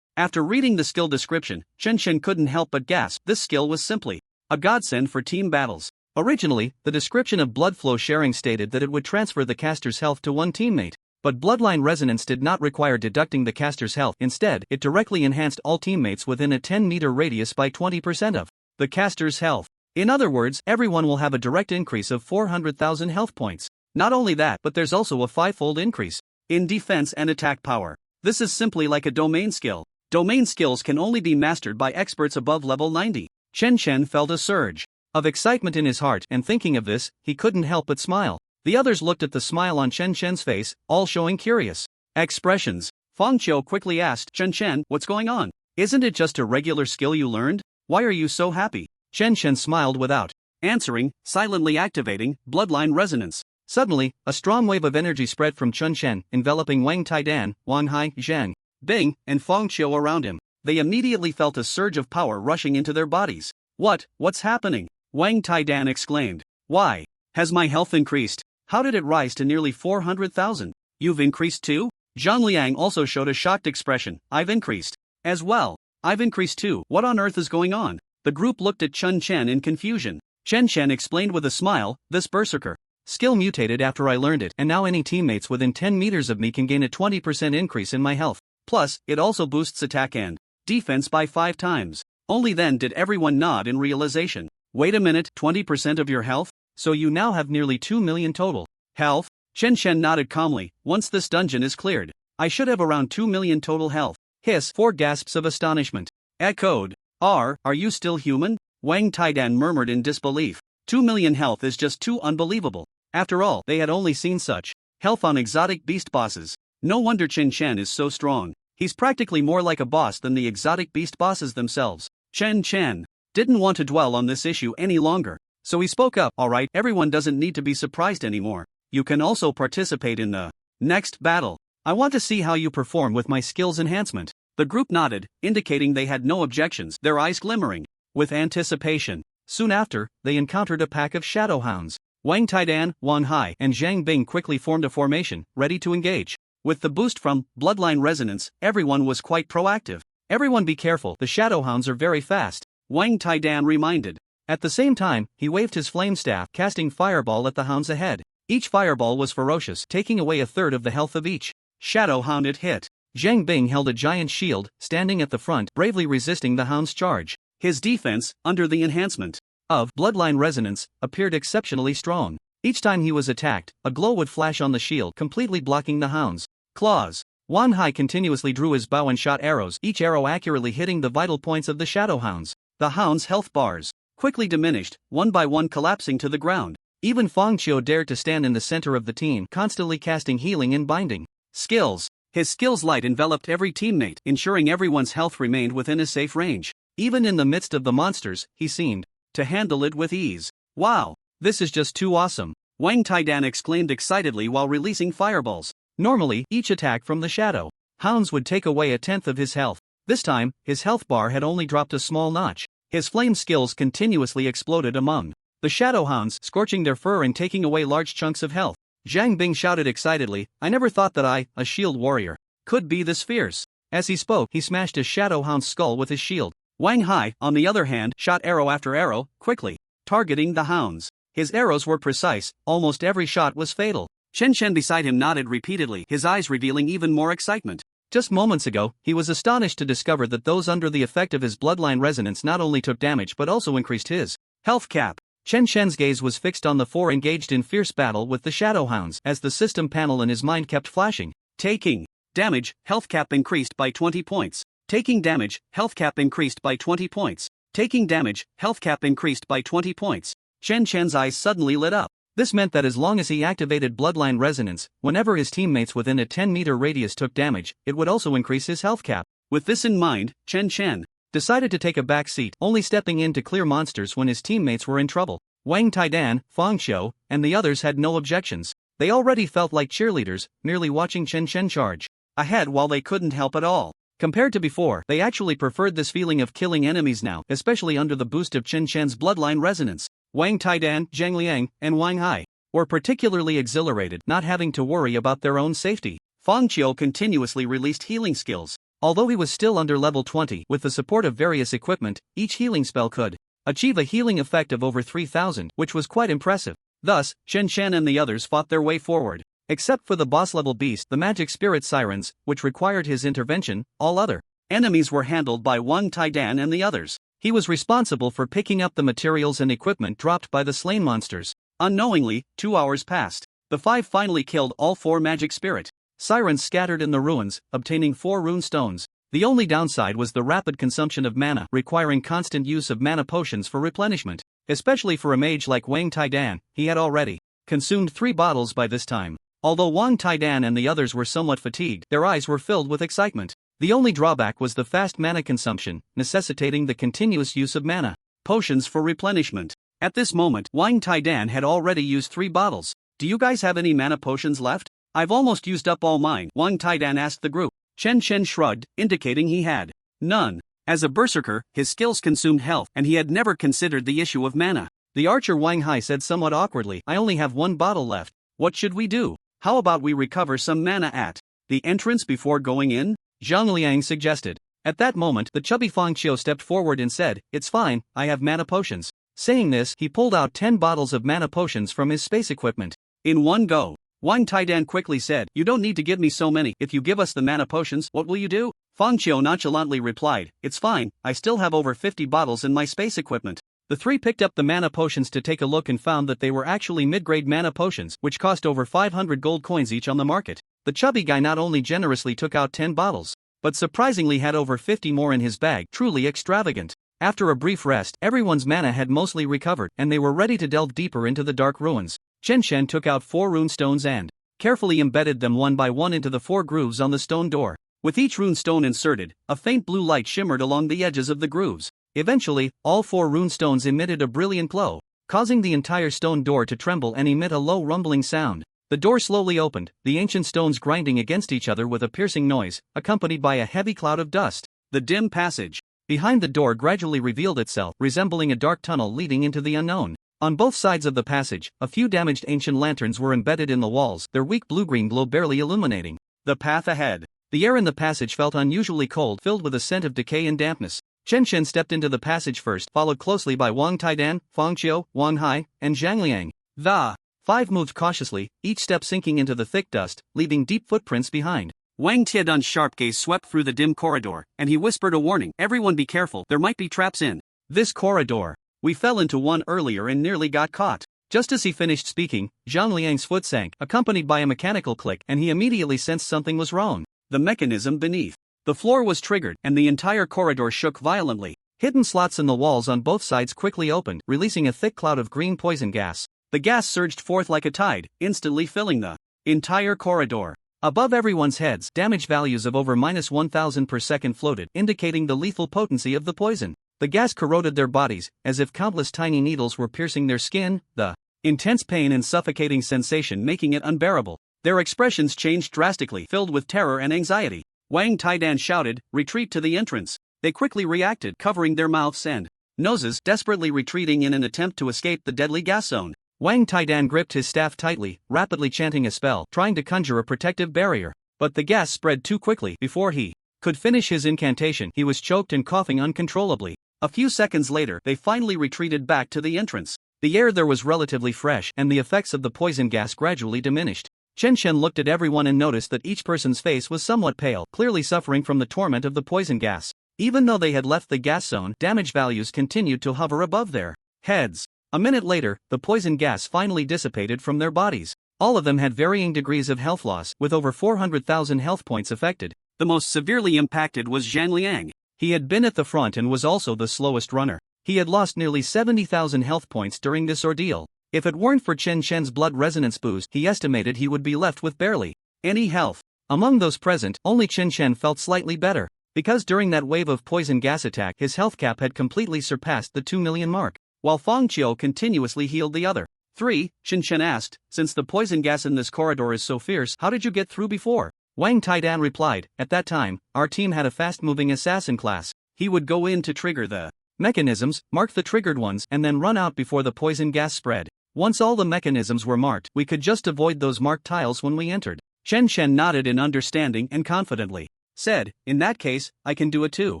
After reading the skill description, Chen Chen couldn't help but gasp. This skill was simply a godsend for team battles. Originally, the description of blood flow sharing stated that it would transfer the caster's health to one teammate. But bloodline resonance did not require deducting the caster's health. Instead, it directly enhanced all teammates within a 10-meter radius by 20% of the caster's health. In other words, everyone will have a direct increase of 400,000 health points. Not only that, but there's also a 5-fold increase in defense and attack power. This is simply like a domain skill. Domain skills can only be mastered by experts above level 90. Chen Chen felt a surge of excitement in his heart, and thinking of this, he couldn't help but smile. The others looked at the smile on Chen Chen's face, all showing curious expressions. Fang Qiu quickly asked, Chen Chen, what's going on? Isn't it just a regular skill you learned? Why are you so happy? Chen Chen smiled without answering, silently activating bloodline resonance. Suddenly, a strong wave of energy spread from Chen Chen, enveloping Wang Taidan, Wang Hai, Zhang Bing, and Fang Qiu around him. They immediately felt a surge of power rushing into their bodies. What's happening? Wang Taidan exclaimed. Why? Has my health increased? How did it rise to nearly 400,000? You've increased too? Zhang Liang also showed a shocked expression. I've increased as well. I've increased too. What on earth is going on? The group looked at Chen Chen in confusion. Chen Chen explained with a smile, this berserker skill mutated after I learned it, and now any teammates within 10 meters of me can gain a 20% increase in my health. Plus, it also boosts attack and defense by 5 times. Only then did everyone nod in realization. Wait a minute, 20% of your health? So you now have nearly 2 million total health? Chen Chen nodded calmly. Once this dungeon is cleared, I should have around 2 million total health. Hiss, 4 gasps of astonishment echoed. Are you still human? Wang Taidan murmured in disbelief. 2 million health is just too unbelievable. After all, they had only seen such health on exotic beast bosses. No wonder Chen Chen is so strong. He's practically more like a boss than the exotic beast bosses themselves. Chen Chen didn't want to dwell on this issue any longer, so he spoke up. Alright, everyone doesn't need to be surprised anymore. You can also participate in the next battle. I want to see how you perform with my skills enhancement. The group nodded, indicating they had no objections, their eyes glimmering with anticipation. Soon after, they encountered a pack of shadow hounds. Wang Taidan, Wang Hai, and Zhang Bing quickly formed a formation, ready to engage. With the boost from bloodline resonance, everyone was quite proactive. Everyone be careful, the shadow hounds are very fast, Wang Taidan reminded. At the same time, he waved his flame staff, casting fireball at the hounds ahead. Each fireball was ferocious, taking away a third of the health of each shadow hound it hit. Zhang Bing held a giant shield, standing at the front, bravely resisting the hound's charge. His defense, under the enhancement of bloodline resonance, appeared exceptionally strong. Each time he was attacked, a glow would flash on the shield, completely blocking the hound's claws. Wan Hai continuously drew his bow and shot arrows, each arrow accurately hitting the vital points of the shadow hounds. The hounds' health bars quickly diminished, one by one collapsing to the ground. Even Fang Qiu dared to stand in the center of the team, constantly casting healing and binding skills. His skills light enveloped every teammate, ensuring everyone's health remained within a safe range. Even in the midst of the monsters, he seemed to handle it with ease. Wow, this is just too awesome, Wang Taidan exclaimed excitedly while releasing fireballs. Normally, each attack from the shadow hounds would take away a tenth of his health. This time, his health bar had only dropped a small notch. His flame skills continuously exploded among the shadow hounds, scorching their fur and taking away large chunks of health. Zhang Bing shouted excitedly, I never thought that I, a shield warrior, could be this fierce. As he spoke, he smashed a shadow hound's skull with his shield. Wang Hai, on the other hand, shot arrow after arrow, quickly targeting the hounds. His arrows were precise, almost every shot was fatal. Chen Chen beside him nodded repeatedly, his eyes revealing even more excitement. Just moments ago, he was astonished to discover that those under the effect of his bloodline resonance not only took damage but also increased his health cap. Chen Chen's gaze was fixed on the four engaged in fierce battle with the shadow hounds as the system panel in his mind kept flashing. Taking damage, health cap increased by 20 points. Taking damage, health cap increased by 20 points. Taking damage, health cap increased by 20 points. Chen Chen's eyes suddenly lit up. This meant that as long as he activated bloodline resonance, whenever his teammates within a 10-meter radius took damage, it would also increase his health cap. With this in mind, Chen Chen decided to take a back seat, only stepping in to clear monsters when his teammates were in trouble. Wang Taidan, Fang Xiu, and the others had no objections. They already felt like cheerleaders, merely watching Chen Chen charge ahead while they couldn't help at all. Compared to before, they actually preferred this feeling of killing enemies now, especially under the boost of Chen Chen's bloodline resonance. Wang Taidan, Zhang Liang, and Wang Hai were particularly exhilarated, not having to worry about their own safety. Fang Qiu continuously released healing skills. Although he was still under level 20, with the support of various equipment, each healing spell could achieve a healing effect of over 3,000, which was quite impressive. Thus, Chen Chen and the others fought their way forward. Except for the boss-level beast, the magic spirit sirens, which required his intervention, all other enemies were handled by Wang Taidan and the others. He was responsible for picking up the materials and equipment dropped by the slain monsters. Unknowingly, 2 hours passed. The 5 finally killed all 4 magic spirit sirens scattered in the ruins, obtaining 4 rune stones. The only downside was the rapid consumption of mana, requiring constant use of mana potions for replenishment. Especially for a mage like Wang Taidan, he had already consumed 3 bottles by this time. Although Wang Taidan and the others were somewhat fatigued, their eyes were filled with excitement. The only drawback was the fast mana consumption, necessitating the continuous use of mana potions for replenishment. At this moment, Wang Taidan had already used 3 bottles. "Do you guys have any mana potions left? I've almost used up all mine," Wang Taidan asked the group. Chen Chen shrugged, indicating he had none. As a berserker, his skills consumed health, and he had never considered the issue of mana. The archer Wang Hai said somewhat awkwardly, "I only have 1 bottle left. What should we do? How about we recover some mana at the entrance before going in?" Zhang Liang suggested. At that moment, the chubby Fang Qiu stepped forward and said, "It's fine, I have mana potions." Saying this, he pulled out 10 bottles of mana potions from his space equipment. In one go, Wang Taidan quickly said, "You don't need to give me so many. If you give us the mana potions, what will you do?" Fang Qiu nonchalantly replied, "It's fine, I still have over 50 bottles in my space equipment." The 3 picked up the mana potions to take a look and found that they were actually mid-grade mana potions, which cost over 500 gold coins each on the market. The chubby guy not only generously took out 10 bottles, but surprisingly had over 50 more in his bag, truly extravagant. After a brief rest, everyone's mana had mostly recovered, and they were ready to delve deeper into the dark ruins. Chen Chen took out 4 rune stones and carefully embedded them one by one into the 4 grooves on the stone door. With each rune stone inserted, a faint blue light shimmered along the edges of the grooves. Eventually, all 4 rune stones emitted a brilliant glow, causing the entire stone door to tremble and emit a low rumbling sound. The door slowly opened, the ancient stones grinding against each other with a piercing noise, accompanied by a heavy cloud of dust. The dim passage behind the door gradually revealed itself, resembling a dark tunnel leading into the unknown. On both sides of the passage, a few damaged ancient lanterns were embedded in the walls, their weak blue-green glow barely illuminating the path ahead. The air in the passage felt unusually cold, filled with a scent of decay and dampness. Chen Chen stepped into the passage first, followed closely by Wang Taidan, Fang Qiu, Wang Hai, and Zhang Liang. The 5 moved cautiously, each step sinking into the thick dust, leaving deep footprints behind. Wang Tiedan's sharp gaze swept through the dim corridor, and he whispered a warning, "Everyone be careful, there might be traps in this corridor. We fell into one earlier and nearly got caught." Just as he finished speaking, Zhang Liang's foot sank, accompanied by a mechanical click, and he immediately sensed something was wrong. The mechanism beneath the floor was triggered, and the entire corridor shook violently. Hidden slots in the walls on both sides quickly opened, releasing a thick cloud of green poison gas. The gas surged forth like a tide, instantly filling the entire corridor. Above everyone's heads, damage values of over -1000 per second floated, indicating the lethal potency of the poison. The gas corroded their bodies, as if countless tiny needles were piercing their skin, the intense pain and suffocating sensation making it unbearable. Their expressions changed drastically, filled with terror and anxiety. Wang Taidan shouted, "Retreat to the entrance." They quickly reacted, covering their mouths and noses, desperately retreating in an attempt to escape the deadly gas zone. Wang Taidan gripped his staff tightly, rapidly chanting a spell, trying to conjure a protective barrier. But the gas spread too quickly. Before he could finish his incantation, he was choked and coughing uncontrollably. A few seconds later, they finally retreated back to the entrance. The air there was relatively fresh, and the effects of the poison gas gradually diminished. Chen Chen looked at everyone and noticed that each person's face was somewhat pale, clearly suffering from the torment of the poison gas. Even though they had left the gas zone, damage values continued to hover above their heads. A minute later, the poison gas finally dissipated from their bodies. All of them had varying degrees of health loss, with over 400,000 health points affected. The most severely impacted was Zhang Liang. He had been at the front and was also the slowest runner. He had lost nearly 70,000 health points during this ordeal. If it weren't for Chen Chen's blood resonance boost, he estimated he would be left with barely any health. Among those present, only Chen Chen felt slightly better. because during that wave of poison gas attack his health cap had completely surpassed the 2 million mark, while Fang Qiu continuously healed the other 3. Chen Chen asked, since the poison gas in this corridor is so fierce, how did you get through before? Wang Taidan replied, at that time, our team had a fast-moving assassin class. He would go in to trigger the mechanisms, mark the triggered ones, and then run out before the poison gas spread. Once all the mechanisms were marked, we could just avoid those marked tiles when we entered. Chen Chen nodded in understanding and confidently said, in that case, I can do it too.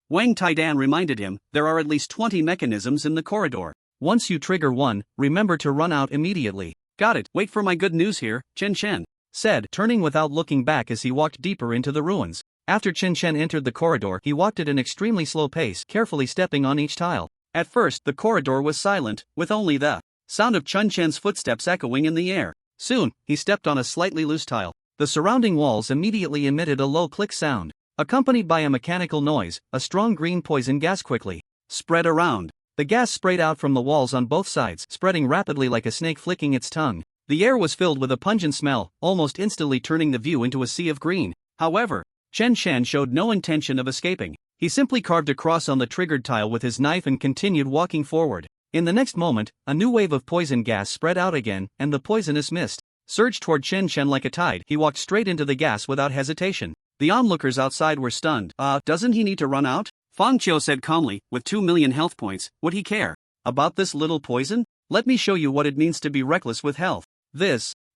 Wang Taidan reminded him, there are at least 20 mechanisms in the corridor. Once you trigger one, remember to run out immediately. Got it, wait for my good news here, Chen Chen said, turning without looking back as he walked deeper into the ruins. After Chen Chen entered the corridor, he walked at an extremely slow pace, carefully stepping on each tile. At first, the corridor was silent, with only the sound of Chen Chen's footsteps echoing in the air. Soon, he stepped on a slightly loose tile. The surrounding walls immediately emitted a low click sound, accompanied by a mechanical noise. A strong green poison gas quickly spread around. The gas sprayed out from the walls on both sides, spreading rapidly like a snake flicking its tongue. The air was filled with a pungent smell, almost instantly turning the view into a sea of green. However, Chen Chen showed no intention of escaping. He simply carved a cross on the triggered tile with his knife and continued walking forward. In the next moment, a new wave of poison gas spread out again, and the poisonous mist surged toward Chen Chen like a tide. He walked straight into the gas without hesitation. The onlookers outside were stunned. Doesn't he need to run out? Fang Qiu said calmly, with 2 million health points, would he care about this little poison? Let me show you what it means to be reckless with health.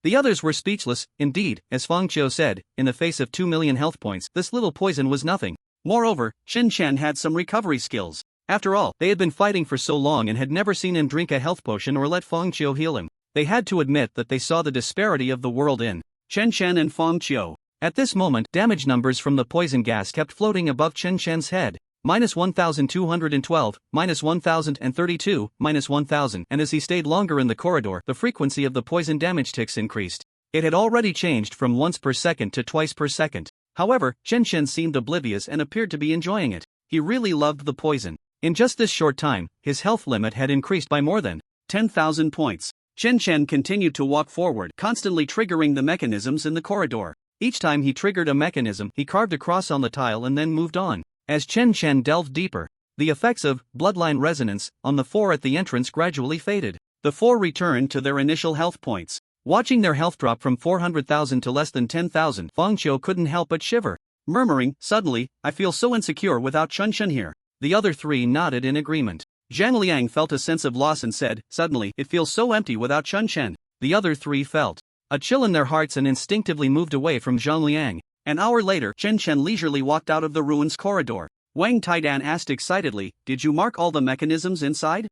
The others were speechless. Indeed, as Fang Qiu said, in the face of 2 million health points, this little poison was nothing. Moreover, Chen Chen had some recovery skills. After all, they had been fighting for so long and had never seen him drink a health potion or let Fang Qiu heal him. They had to admit that they saw the disparity of the world in Chen Chen and Fang Qiu. At this moment, damage numbers from the poison gas kept floating above Chen Chen's head. -1,212, -1,032, -1,000, and as he stayed longer in the corridor, the frequency of the poison damage ticks increased. It had already changed from once per second to twice per second. However, Chen Chen seemed oblivious and appeared to be enjoying it. He really loved the poison. In just this short time, his health limit had increased by more than 10,000 points. Chen Chen continued to walk forward, constantly triggering the mechanisms in the corridor. Each time he triggered a mechanism, he carved a cross on the tile and then moved on. As Chen Chen delved deeper, the effects of bloodline resonance on the 4 at the entrance gradually faded. The 4 returned to their initial health points. Watching their health drop from 400,000 to less than 10,000, Fang Qiu couldn't help but shiver, murmuring, suddenly, I feel so insecure without Chen Chen here. The other 3 nodded in agreement. Zhang Liang felt a sense of loss and said, suddenly, it feels so empty without Chen Chen. The other 3 felt a chill in their hearts and instinctively moved away from Zhang Liang. An hour later, Chen Chen leisurely walked out of the ruins corridor. Wang Taidan asked excitedly, did you mark all the mechanisms inside?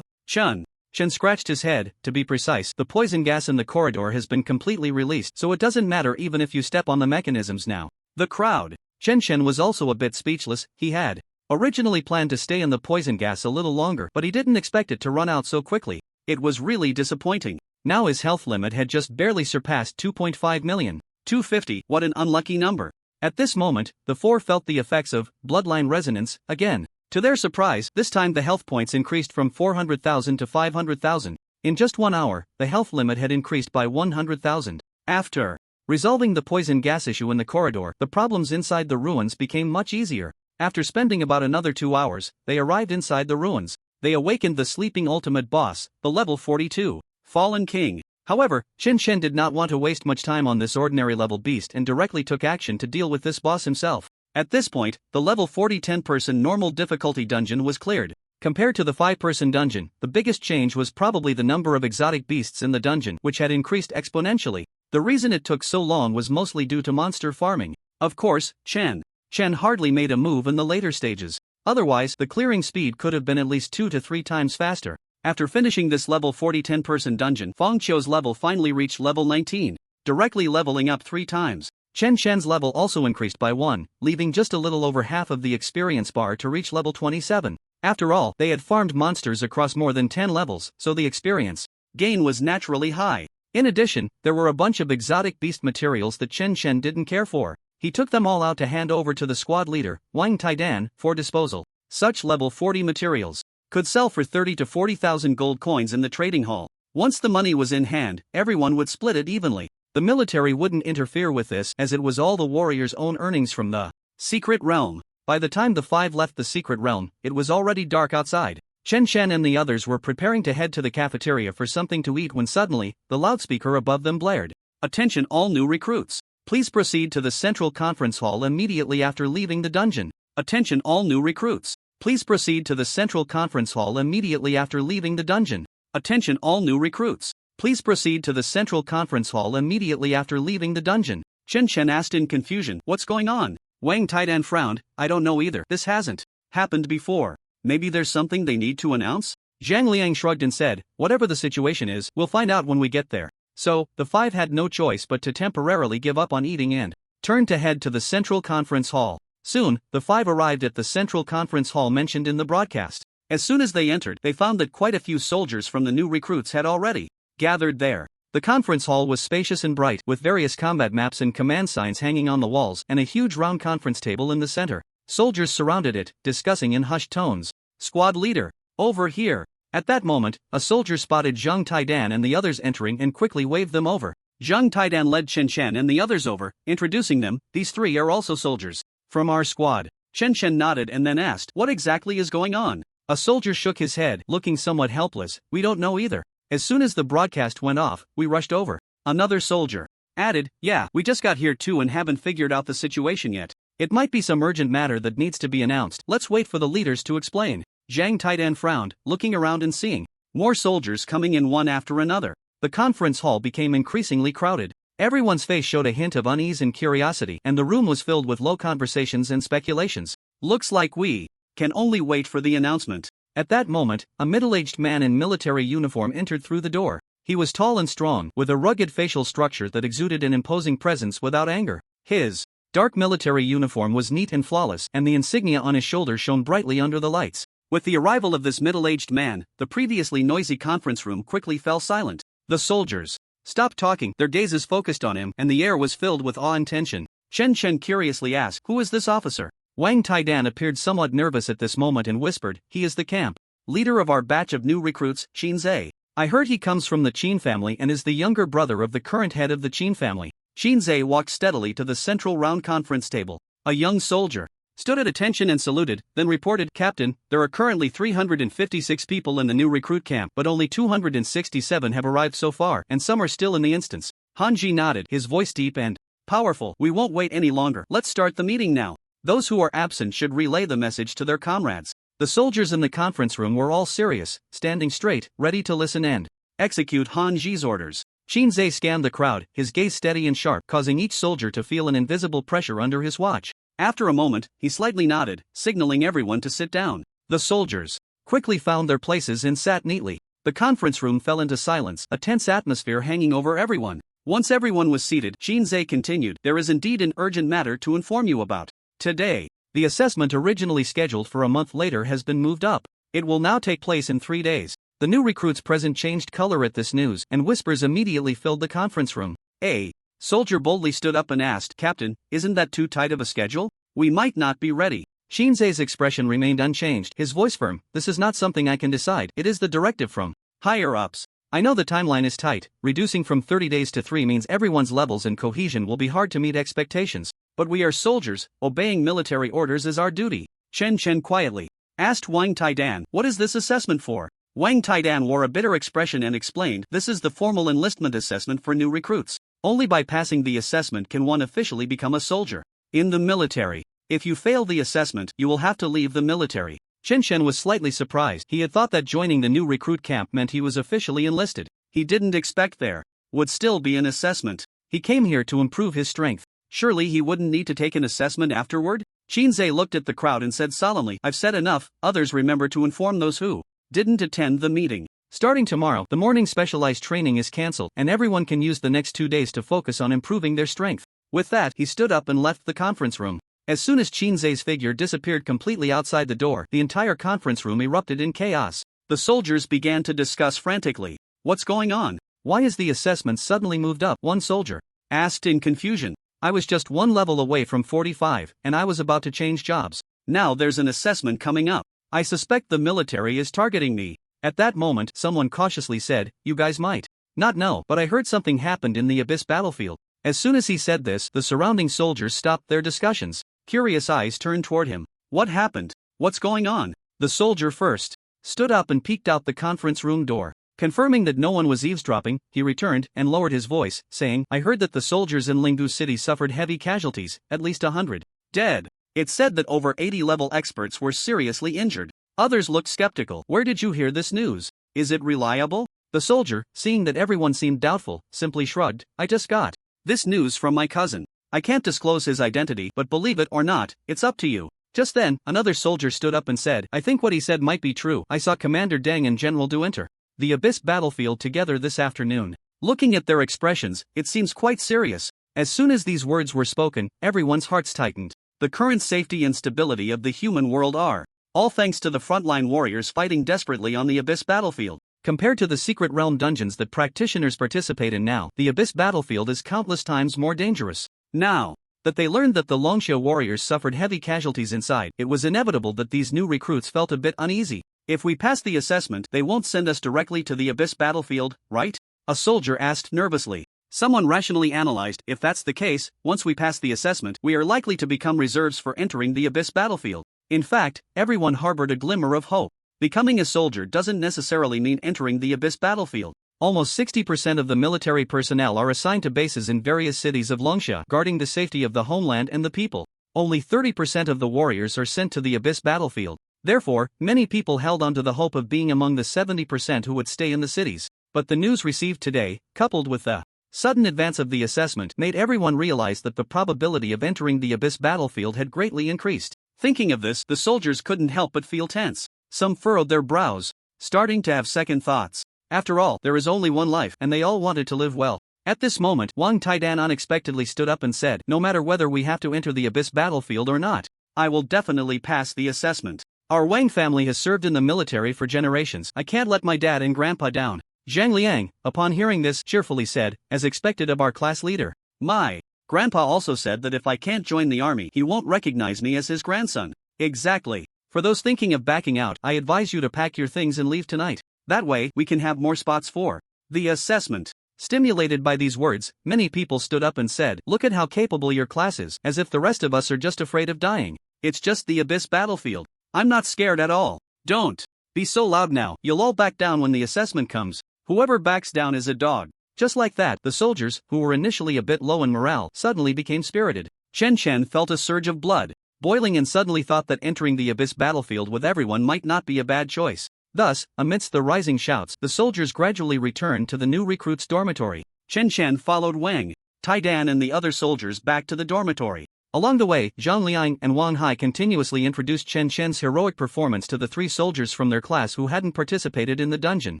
Chen scratched his head. To be precise, the poison gas in the corridor has been completely released, so it doesn't matter even if you step on the mechanisms now. The crowd. Chen Chen was also a bit speechless. He had originally planned to stay in the poison gas a little longer, but he didn't expect it to run out so quickly. It was really disappointing. Now his health limit had just barely surpassed 2.5 million. 250, what an unlucky number. At this moment, the 4 felt the effects of bloodline resonance again. To their surprise, this time the health points increased from 400,000 to 500,000. In just 1 hour, the health limit had increased by 100,000. After resolving the poison gas issue in the corridor, the problems inside the ruins became much easier. After spending about another 2 hours, they arrived inside the ruins. They awakened the sleeping ultimate boss, the level 42, Fallen King. However, Chen Chen did not want to waste much time on this ordinary level beast and directly took action to deal with this boss himself. At this point, the level 40 10-person normal difficulty dungeon was cleared. Compared to the 5-person dungeon, the biggest change was probably the number of exotic beasts in the dungeon, which had increased exponentially. The reason it took so long was mostly due to monster farming. Of course, Chen hardly made a move in the later stages. Otherwise, the clearing speed could have been at least 2 to 3 times faster. After finishing this level 40 10-person dungeon, Fang Qiu's level finally reached level 19, directly leveling up 3 times. Chen Chen's level also increased by 1, leaving just a little over half of the experience bar to reach level 27. After all, they had farmed monsters across more than 10 levels, so the experience gain was naturally high. In addition, there were a bunch of exotic beast materials that Chen Chen didn't care for. He took them all out to hand over to the squad leader, Wang Taidan, for disposal. Such level 40 materials could sell for 30 to 40,000 gold coins in the trading hall. Once the money was in hand, everyone would split it evenly. The military wouldn't interfere with this as it was all the warriors' own earnings from the secret realm. By the time the five left the secret realm, it was already dark outside. Chen Chen and the others were preparing to head to the cafeteria for something to eat when suddenly, the loudspeaker above them blared. Attention all new recruits. Please proceed to the central conference hall immediately after leaving the dungeon. Attention all new recruits. Please proceed to the central conference hall immediately after leaving the dungeon. Attention all new recruits. Please proceed to the central conference hall immediately after leaving the dungeon. Chen Chen asked in confusion, what's going on? Wang Taidan frowned, I don't know either. This hasn't happened before. Maybe there's something they need to announce? Zhang Liang shrugged and said, whatever the situation is, we'll find out when we get there. So, the five had no choice but to temporarily give up on eating and turned to head to the central conference hall. Soon, the five arrived at the central conference hall mentioned in the broadcast. As soon as they entered, they found that quite a few soldiers from the new recruits had already gathered there. The conference hall was spacious and bright, with various combat maps and command signs hanging on the walls and a huge round conference table in the center. Soldiers surrounded it, discussing in hushed tones. Squad leader, over here. At that moment, a soldier spotted Zhang Taidan and the others entering and quickly waved them over. Zhang Taidan led Chen Chen and the others over, introducing them. These three are also soldiers from our squad. Chen Chen nodded and then asked, what exactly is going on? A soldier shook his head, looking somewhat helpless. We don't know either. As soon as the broadcast went off, we rushed over. Another soldier added, yeah, we just got here too and haven't figured out the situation yet. It might be some urgent matter that needs to be announced. Let's wait for the leaders to explain. Zhang Taidan frowned, looking around and seeing more soldiers coming in one after another. The conference hall became increasingly crowded. Everyone's face showed a hint of unease and curiosity, and the room was filled with low conversations and speculations. Looks like we can only wait for the announcement. At that moment, a middle-aged man in military uniform entered through the door. He was tall and strong, with a rugged facial structure that exuded an imposing presence without anger. His dark military uniform was neat and flawless, and the insignia on his shoulder shone brightly under the lights. With the arrival of this middle-aged man, the previously noisy conference room quickly fell silent. The soldiers stopped talking, their gazes focused on him, and the air was filled with awe and tension. Chen Chen curiously asked, who is this officer? Wang Taidan appeared somewhat nervous at this moment and whispered, he is the camp leader of our batch of new recruits, Qin Zhe. I heard he comes from the Qin family and is the younger brother of the current head of the Qin family. Qin Zhe walked steadily to the central round conference table. A young soldier stood at attention and saluted, then reported, Captain, there are currently 356 people in the new recruit camp, but only 267 have arrived so far, and some are still in the instance. Hanji nodded, his voice deep and powerful. We won't wait any longer. Let's start the meeting now. Those who are absent should relay the message to their comrades. The soldiers in the conference room were all serious, standing straight, ready to listen and execute Hanji's orders. Qin Zhe scanned the crowd, his gaze steady and sharp, causing each soldier to feel an invisible pressure under his watch. After a moment, he slightly nodded, signaling everyone to sit down. The soldiers quickly found their places and sat neatly. The conference room fell into silence, a tense atmosphere hanging over everyone. Once everyone was seated, Qin Zhe continued, there is indeed an urgent matter to inform you about. Today, the assessment originally scheduled for a month later has been moved up. It will now take place in 3 days. The new recruits present changed color at this news, and whispers immediately filled the conference room. A soldier boldly stood up and asked, Captain, isn't that too tight of a schedule? We might not be ready. Qin Zhe's expression remained unchanged, his voice firm. This is not something I can decide. It is the directive from higher-ups. I know the timeline is tight. Reducing from 30 days to 3 means everyone's levels and cohesion will be hard to meet expectations. But we are soldiers, obeying military orders is our duty. Chen Chen quietly asked Wang Taidan, what is this assessment for? Wang Taidan wore a bitter expression and explained, this is the formal enlistment assessment for new recruits. Only by passing the assessment can one officially become a soldier in the military. If you fail the assessment, you will have to leave the military. Chen Chen was slightly surprised. He had thought that joining the new recruit camp meant he was officially enlisted. He didn't expect there would still be an assessment. He came here to improve his strength. Surely he wouldn't need to take an assessment afterward? Qin Zhe looked at the crowd and said solemnly, I've said enough. Others remember to inform those who didn't attend the meeting. Starting tomorrow, the morning specialized training is cancelled, and everyone can use the next 2 days to focus on improving their strength. With that, he stood up and left the conference room. As soon as Qin Zhe's figure disappeared completely outside the door, the entire conference room erupted in chaos. The soldiers began to discuss frantically. What's going on? Why is the assessment suddenly moved up? One soldier asked in confusion. I was just 1 level away from 45, and I was about to change jobs. Now there's an assessment coming up. I suspect the military is targeting me. At that moment, someone cautiously said, you guys might not know, but I heard something happened in the Abyss battlefield. As soon as he said this, the surrounding soldiers stopped their discussions. Curious eyes turned toward him. What happened? What's going on? The soldier first stood up and peeked out the conference room door. Confirming that no one was eavesdropping, he returned and lowered his voice, saying, I heard that the soldiers in Lingu City suffered heavy casualties, at least 100 dead. It's said that over 80 level experts were seriously injured. Others looked skeptical. Where did you hear this news? Is it reliable? The soldier, seeing that everyone seemed doubtful, simply shrugged. I just got this news from my cousin. I can't disclose his identity, but believe it or not, it's up to you. Just then, another soldier stood up and said, I think what he said might be true. I saw Commander Deng and General Du enter the Abyss battlefield together this afternoon. Looking at their expressions, it seems quite serious. As soon as these words were spoken, everyone's hearts tightened. The current safety and stability of the human world are all thanks to the frontline warriors fighting desperately on the Abyss battlefield. Compared to the secret realm dungeons that practitioners participate in now, the Abyss battlefield is countless times more dangerous. Now that they learned that the Longsha warriors suffered heavy casualties inside, it was inevitable that these new recruits felt a bit uneasy. If we pass the assessment, they won't send us directly to the Abyss battlefield, right? A soldier asked nervously. Someone rationally analyzed, if that's the case, once we pass the assessment, we are likely to become reserves for entering the Abyss battlefield. In fact, everyone harbored a glimmer of hope. Becoming a soldier doesn't necessarily mean entering the Abyss battlefield. Almost 60% of the military personnel are assigned to bases in various cities of Longsha, guarding the safety of the homeland and the people. Only 30% of the warriors are sent to the Abyss battlefield. Therefore, many people held on to the hope of being among the 70% who would stay in the cities. But the news received today, coupled with the sudden advance of the assessment, made everyone realize that the probability of entering the Abyss battlefield had greatly increased. Thinking of this, the soldiers couldn't help but feel tense. Some furrowed their brows, starting to have second thoughts. After all, there is only one life, and they all wanted to live well. At this moment, Wang Taidan unexpectedly stood up and said, no matter whether we have to enter the Abyss battlefield or not, I will definitely pass the assessment. Our Wang family has served in the military for generations. I can't let my dad and grandpa down. Zhang Liang, upon hearing this, cheerfully said, as expected of our class leader. My grandpa also said that if I can't join the army, he won't recognize me as his grandson. Exactly. For those thinking of backing out, I advise you to pack your things and leave tonight. That way, we can have more spots for the assessment. Stimulated by these words, many people stood up and said, look at how capable your class is, as if the rest of us are just afraid of dying. It's just the Abyss battlefield. I'm not scared at all. Don't be so loud now, you'll all back down when the assessment comes. Whoever backs down is a dog. Just like that, the soldiers, who were initially a bit low in morale, suddenly became spirited. Chen Chen felt a surge of blood boiling and suddenly thought that entering the Abyss battlefield with everyone might not be a bad choice. Thus, amidst the rising shouts, the soldiers gradually returned to the new recruits' dormitory. Chen Chen followed Wang Taidan and the other soldiers back to the dormitory. Along the way, Zhang Liang and Wang Hai continuously introduced Chen Chen's heroic performance to the three soldiers from their class who hadn't participated in the dungeon.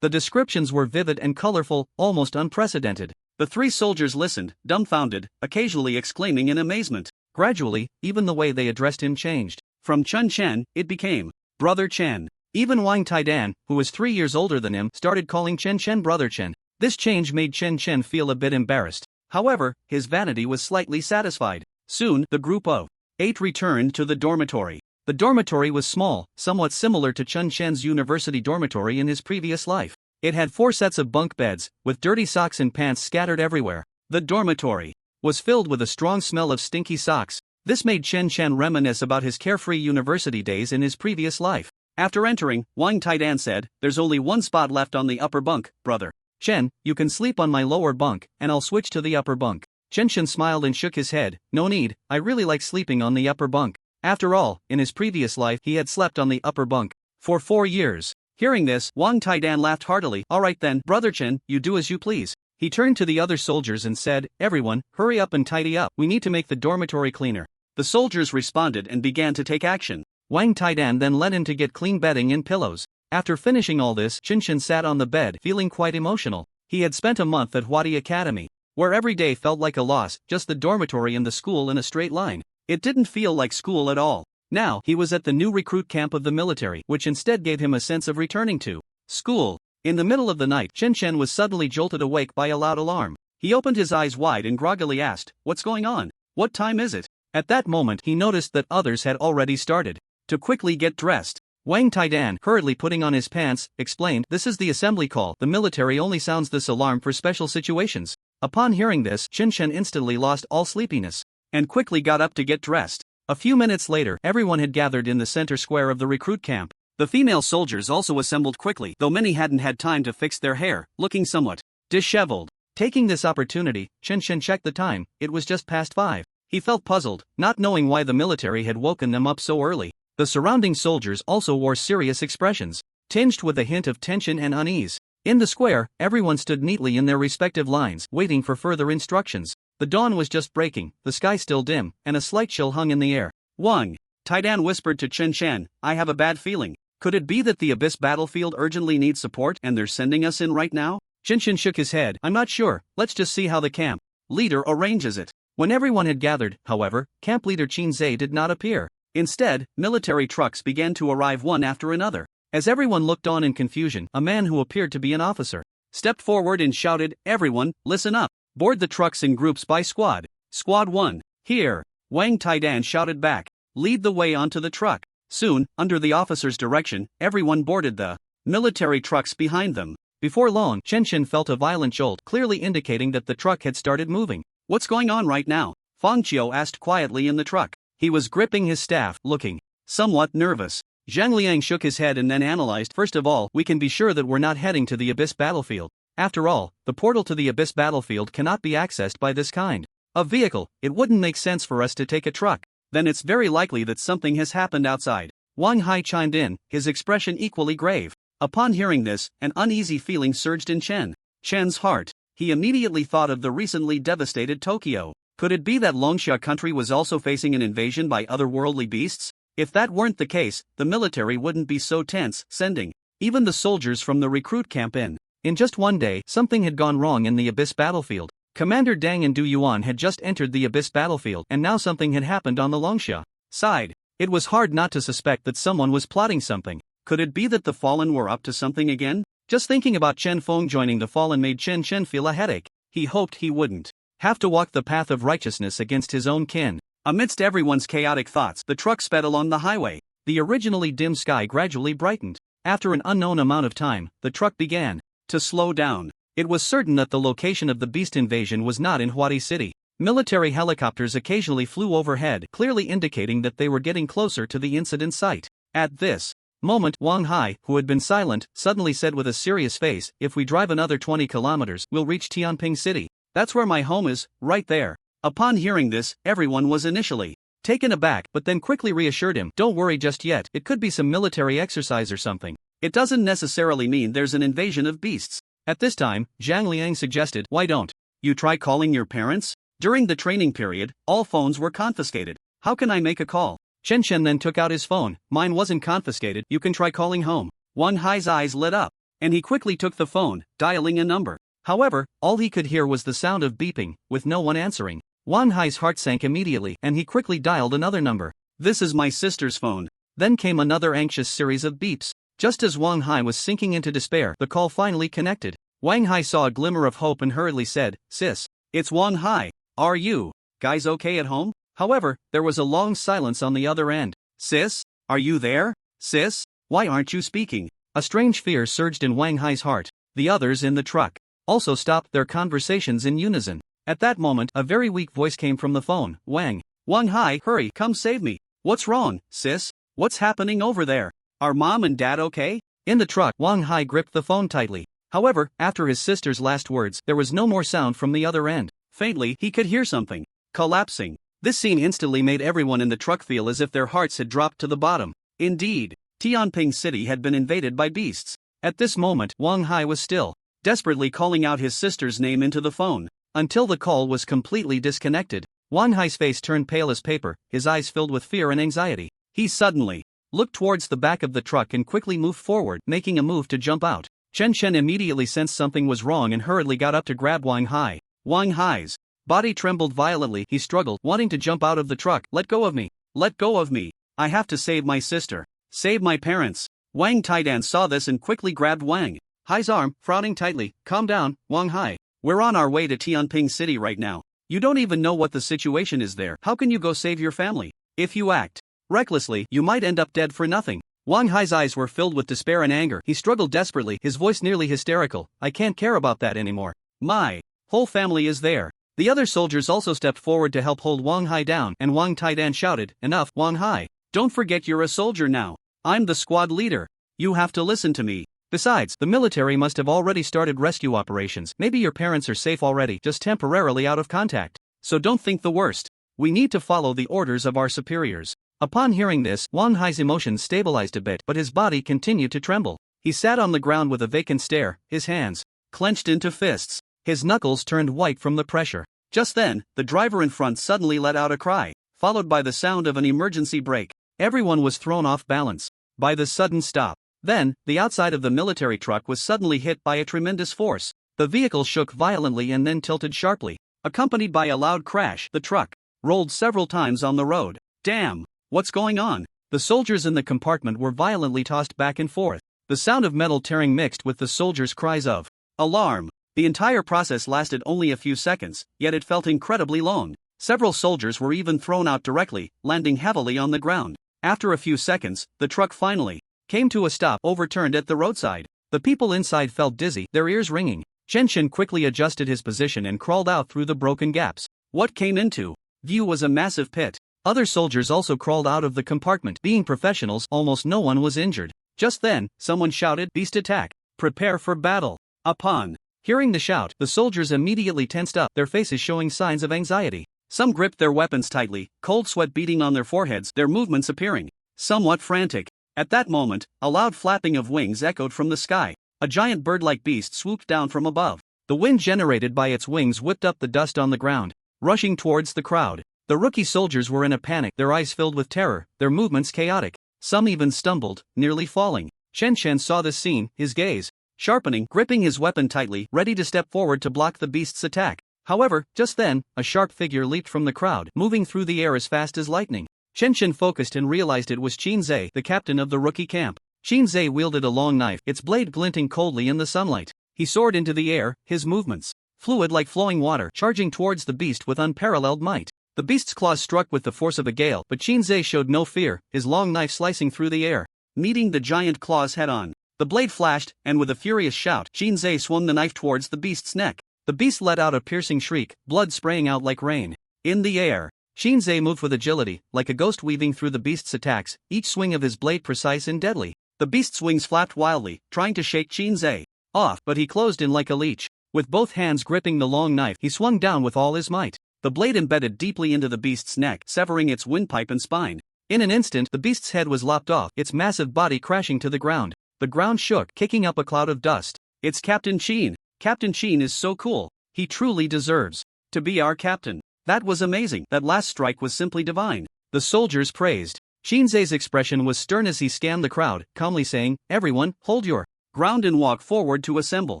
The descriptions were vivid and colorful, almost unprecedented. The three soldiers listened, dumbfounded, occasionally exclaiming in amazement. Gradually, even the way they addressed him changed. From Chen Chen, it became Brother Chen. Even Wang Taidan, who was 3 years older than him, started calling Chen Chen Brother Chen. This change made Chen Chen feel a bit embarrassed. However, his vanity was slightly satisfied. Soon, the group of 8 returned to the dormitory. The dormitory was small, somewhat similar to Chen Chen's university dormitory in his previous life. It had 4 sets of bunk beds, with dirty socks and pants scattered everywhere. The dormitory was filled with a strong smell of stinky socks. This made Chen Chen reminisce about his carefree university days in his previous life. After entering, Wang Taidan said, there's only one spot left on the upper bunk, brother. Chen, you can sleep on my lower bunk, and I'll switch to the upper bunk. Chen Chen smiled and shook his head. No need, I really like sleeping on the upper bunk. After all, in his previous life he had slept on the upper bunk for 4 years. Hearing this, Wang Taidan laughed heartily. Alright then, Brother Chen, you do as you please. He turned to the other soldiers and said, everyone, hurry up and tidy up. We need to make the dormitory cleaner. The soldiers responded and began to take action. Wang Taidan then led him to get clean bedding and pillows. After finishing all this, Chen Chen sat on the bed, feeling quite emotional. He had spent a month at Huadi Academy, where every day felt like a loss, just the dormitory and the school in a straight line. It didn't feel like school at all. Now, he was at the new recruit camp of the military, which instead gave him a sense of returning to school. In the middle of the night, Chen Chen was suddenly jolted awake by a loud alarm. He opened his eyes wide and groggily asked, what's going on? What time is it? At that moment, he noticed that others had already started to quickly get dressed. Wang Taidan, hurriedly putting on his pants, explained, this is the assembly call. The military only sounds this alarm for special situations. Upon hearing this, Chen Chen instantly lost all sleepiness and quickly got up to get dressed. A few minutes later, everyone had gathered in the center square of the recruit camp. The female soldiers also assembled quickly, though many hadn't had time to fix their hair, looking somewhat disheveled. Taking this opportunity, Chen checked the time. It was just past 5. He felt puzzled, not knowing why the military had woken them up so early. The surrounding soldiers also wore serious expressions, tinged with a hint of tension and unease. In the square, everyone stood neatly in their respective lines, waiting for further instructions. The dawn was just breaking, the sky still dim, and a slight chill hung in the air. Wang Taidan whispered to Chen, I have a bad feeling. Could it be that the Abyss battlefield urgently needs support and they're sending us in right now? Chen shook his head. I'm not sure, let's just see how the camp leader arranges it. When everyone had gathered, however, camp leader Qin Zhe did not appear. Instead, military trucks began to arrive one after another. As everyone looked on in confusion, a man who appeared to be an officer stepped forward and shouted, everyone, listen up. Board the trucks in groups by squad. Squad 1, here. Wang Taidan shouted back. Lead the way onto the truck. Soon, under the officer's direction, everyone boarded the military trucks behind them. Before long, Chen felt a violent jolt, clearly indicating that the truck had started moving. What's going on right now? Fang Qiu asked quietly in the truck. He was gripping his staff, looking somewhat nervous. Zhang Liang shook his head and then analyzed. First of all, we can be sure that we're not heading to the Abyss battlefield. After all, the portal to the Abyss battlefield cannot be accessed by this kind of vehicle. It wouldn't make sense for us to take a truck. Then it's very likely that something has happened outside. Wang Hai chimed in, his expression equally grave. Upon hearing this, an uneasy feeling surged in Chen's heart. He immediately thought of the recently devastated Tokyo. Could it be that Longxia country was also facing an invasion by otherworldly beasts? If that weren't the case, the military wouldn't be so tense, sending even the soldiers from the recruit camp in. In just one day, something had gone wrong in the Abyss battlefield. Commander Dang and Du Yuan had just entered the Abyss battlefield, and now something had happened on the Longxia side. It was hard not to suspect that someone was plotting something. Could it be that the Fallen were up to something again? Just thinking about Chen Feng joining the Fallen made Chen feel a headache. He hoped he wouldn't have to walk the path of righteousness against his own kin. Amidst everyone's chaotic thoughts, the truck sped along the highway. The originally dim sky gradually brightened. After an unknown amount of time, the truck began to slow down. It was certain that the location of the beast invasion was not in Huadi City. Military helicopters occasionally flew overhead, clearly indicating that they were getting closer to the incident site. At this moment, Wang Hai, who had been silent, suddenly said with a serious face, if we drive another 20 kilometers, we'll reach Tianping City. That's where my home is, right there. Upon hearing this, everyone was initially taken aback, but then quickly reassured him, don't worry just yet, it could be some military exercise or something. It doesn't necessarily mean there's an invasion of beasts. At this time, Zhang Liang suggested, why don't you try calling your parents? During the training period, all phones were confiscated. How can I make a call? Chen then took out his phone. Mine wasn't confiscated, you can try calling home. Wang Hai's eyes lit up, and he quickly took the phone, dialing a number. However, all he could hear was the sound of beeping, with no one answering. Wang Hai's heart sank immediately, and he quickly dialed another number. This is my sister's phone. Then came another anxious series of beeps. Just as Wang Hai was sinking into despair, the call finally connected. Wang Hai saw a glimmer of hope and hurriedly said, sis. It's Wang Hai. Are you guys okay at home? However, there was a long silence on the other end. Sis? Are you there? Sis? Why aren't you speaking? A strange fear surged in Wang Hai's heart. The others in the truck also stopped their conversations in unison. At that moment, a very weak voice came from the phone. Wang Hai, hurry, come save me. What's wrong, sis? What's happening over there? Are mom and dad okay? In the truck, Wang Hai gripped the phone tightly. However, after his sister's last words, there was no more sound from the other end. Faintly, he could hear something collapsing. This scene instantly made everyone in the truck feel as if their hearts had dropped to the bottom. Indeed, Tianping City had been invaded by beasts. At this moment, Wang Hai was still desperately calling out his sister's name into the phone, until the call was completely disconnected. Wang Hai's face turned pale as paper, his eyes filled with fear and anxiety. He suddenly looked towards the back of the truck and quickly moved forward, making a move to jump out. Chen immediately sensed something was wrong and hurriedly got up to grab Wang Hai. Wang Hai's body trembled violently. He struggled, wanting to jump out of the truck. Let go of me. Let go of me. I have to save my sister. Save my parents. Wang Taidan saw this and quickly grabbed Wang Hai's arm, frowning tightly. Calm down, Wang Hai. We're on our way to Tianping City right now. You don't even know what the situation is there. How can you go save your family? If you act recklessly, you might end up dead for nothing. Wang Hai's eyes were filled with despair and anger. He struggled desperately, his voice nearly hysterical. I can't care about that anymore. My whole family is there. The other soldiers also stepped forward to help hold Wang Hai down, and Wang Taidan shouted, "Enough, Wang Hai. Don't forget you're a soldier now. I'm the squad leader. You have to listen to me. Besides, the military must have already started rescue operations. Maybe your parents are safe already, just temporarily out of contact. So don't think the worst. We need to follow the orders of our superiors." Upon hearing this, Wang Hai's emotions stabilized a bit, but his body continued to tremble. He sat on the ground with a vacant stare, his hands clenched into fists. His knuckles turned white from the pressure. Just then, the driver in front suddenly let out a cry, followed by the sound of an emergency brake. Everyone was thrown off balance by the sudden stop. Then, the outside of the military truck was suddenly hit by a tremendous force. The vehicle shook violently and then tilted sharply. Accompanied by a loud crash, the truck rolled several times on the road. Damn! What's going on? The soldiers in the compartment were violently tossed back and forth. The sound of metal tearing mixed with the soldiers' cries of alarm. The entire process lasted only a few seconds, yet it felt incredibly long. Several soldiers were even thrown out directly, landing heavily on the ground. After a few seconds, the truck finally came to a stop, overturned at the roadside. The people inside felt dizzy, their ears ringing. Chen quickly adjusted his position and crawled out through the broken gaps. What came into view was a massive pit. Other soldiers also crawled out of the compartment. Being professionals, almost no one was injured. Just then, someone shouted, "Beast attack! Prepare for battle!" Upon hearing the shout, the soldiers immediately tensed up, their faces showing signs of anxiety. Some gripped their weapons tightly, cold sweat beading on their foreheads, their movements appearing somewhat frantic. At that moment, a loud flapping of wings echoed from the sky. A giant bird-like beast swooped down from above. The wind generated by its wings whipped up the dust on the ground, rushing towards the crowd. The rookie soldiers were in a panic, their eyes filled with terror, their movements chaotic. Some even stumbled, nearly falling. Chen saw this scene, his gaze sharpening, gripping his weapon tightly, ready to step forward to block the beast's attack. However, just then, a sharp figure leaped from the crowd, moving through the air as fast as lightning. Chen focused and realized it was Qin Zhe, the captain of the rookie camp. Qin Zhe wielded a long knife, its blade glinting coldly in the sunlight. He soared into the air, his movements fluid like flowing water, charging towards the beast with unparalleled might. The beast's claws struck with the force of a gale, but Qin Zhe showed no fear, his long knife slicing through the air, meeting the giant claws head-on. The blade flashed, and with a furious shout, Qin Zhe swung the knife towards the beast's neck. The beast let out a piercing shriek, blood spraying out like rain. In the air, Qin Zhe moved with agility, like a ghost weaving through the beast's attacks, each swing of his blade precise and deadly. The beast's wings flapped wildly, trying to shake Qin Zhe off, but he closed in like a leech. With both hands gripping the long knife, he swung down with all his might. The blade embedded deeply into the beast's neck, severing its windpipe and spine. In an instant, the beast's head was lopped off, its massive body crashing to the ground. The ground shook, kicking up a cloud of dust. It's Captain Qin. Captain Qin is so cool. He truly deserves to be our captain. That was amazing. That last strike was simply divine. The soldiers praised. Qin Zhe's expression was stern as he scanned the crowd, calmly saying, "Everyone, hold your ground and walk forward to assemble."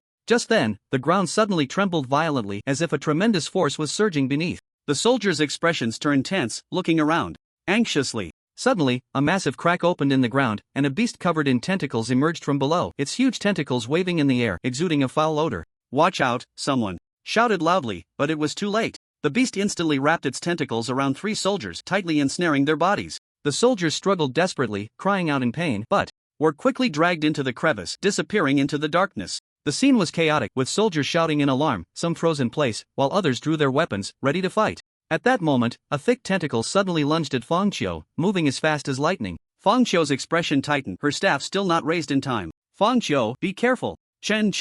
Just then, the ground suddenly trembled violently as if a tremendous force was surging beneath. The soldiers' expressions turned tense, looking around anxiously. Suddenly, a massive crack opened in the ground, and a beast covered in tentacles emerged from below, its huge tentacles waving in the air, exuding a foul odor. "Watch out," someone shouted loudly, but it was too late. The beast instantly wrapped its tentacles around 3 soldiers, tightly ensnaring their bodies. The soldiers struggled desperately, crying out in pain, but were quickly dragged into the crevice, disappearing into the darkness. The scene was chaotic, with soldiers shouting in alarm, some froze in place, while others drew their weapons, ready to fight. At that moment, a thick tentacle suddenly lunged at Fang Qiu, moving as fast as lightning. Fang Qiu's expression tightened, her staff still not raised in time. "Fang Qiu, be careful!" Chen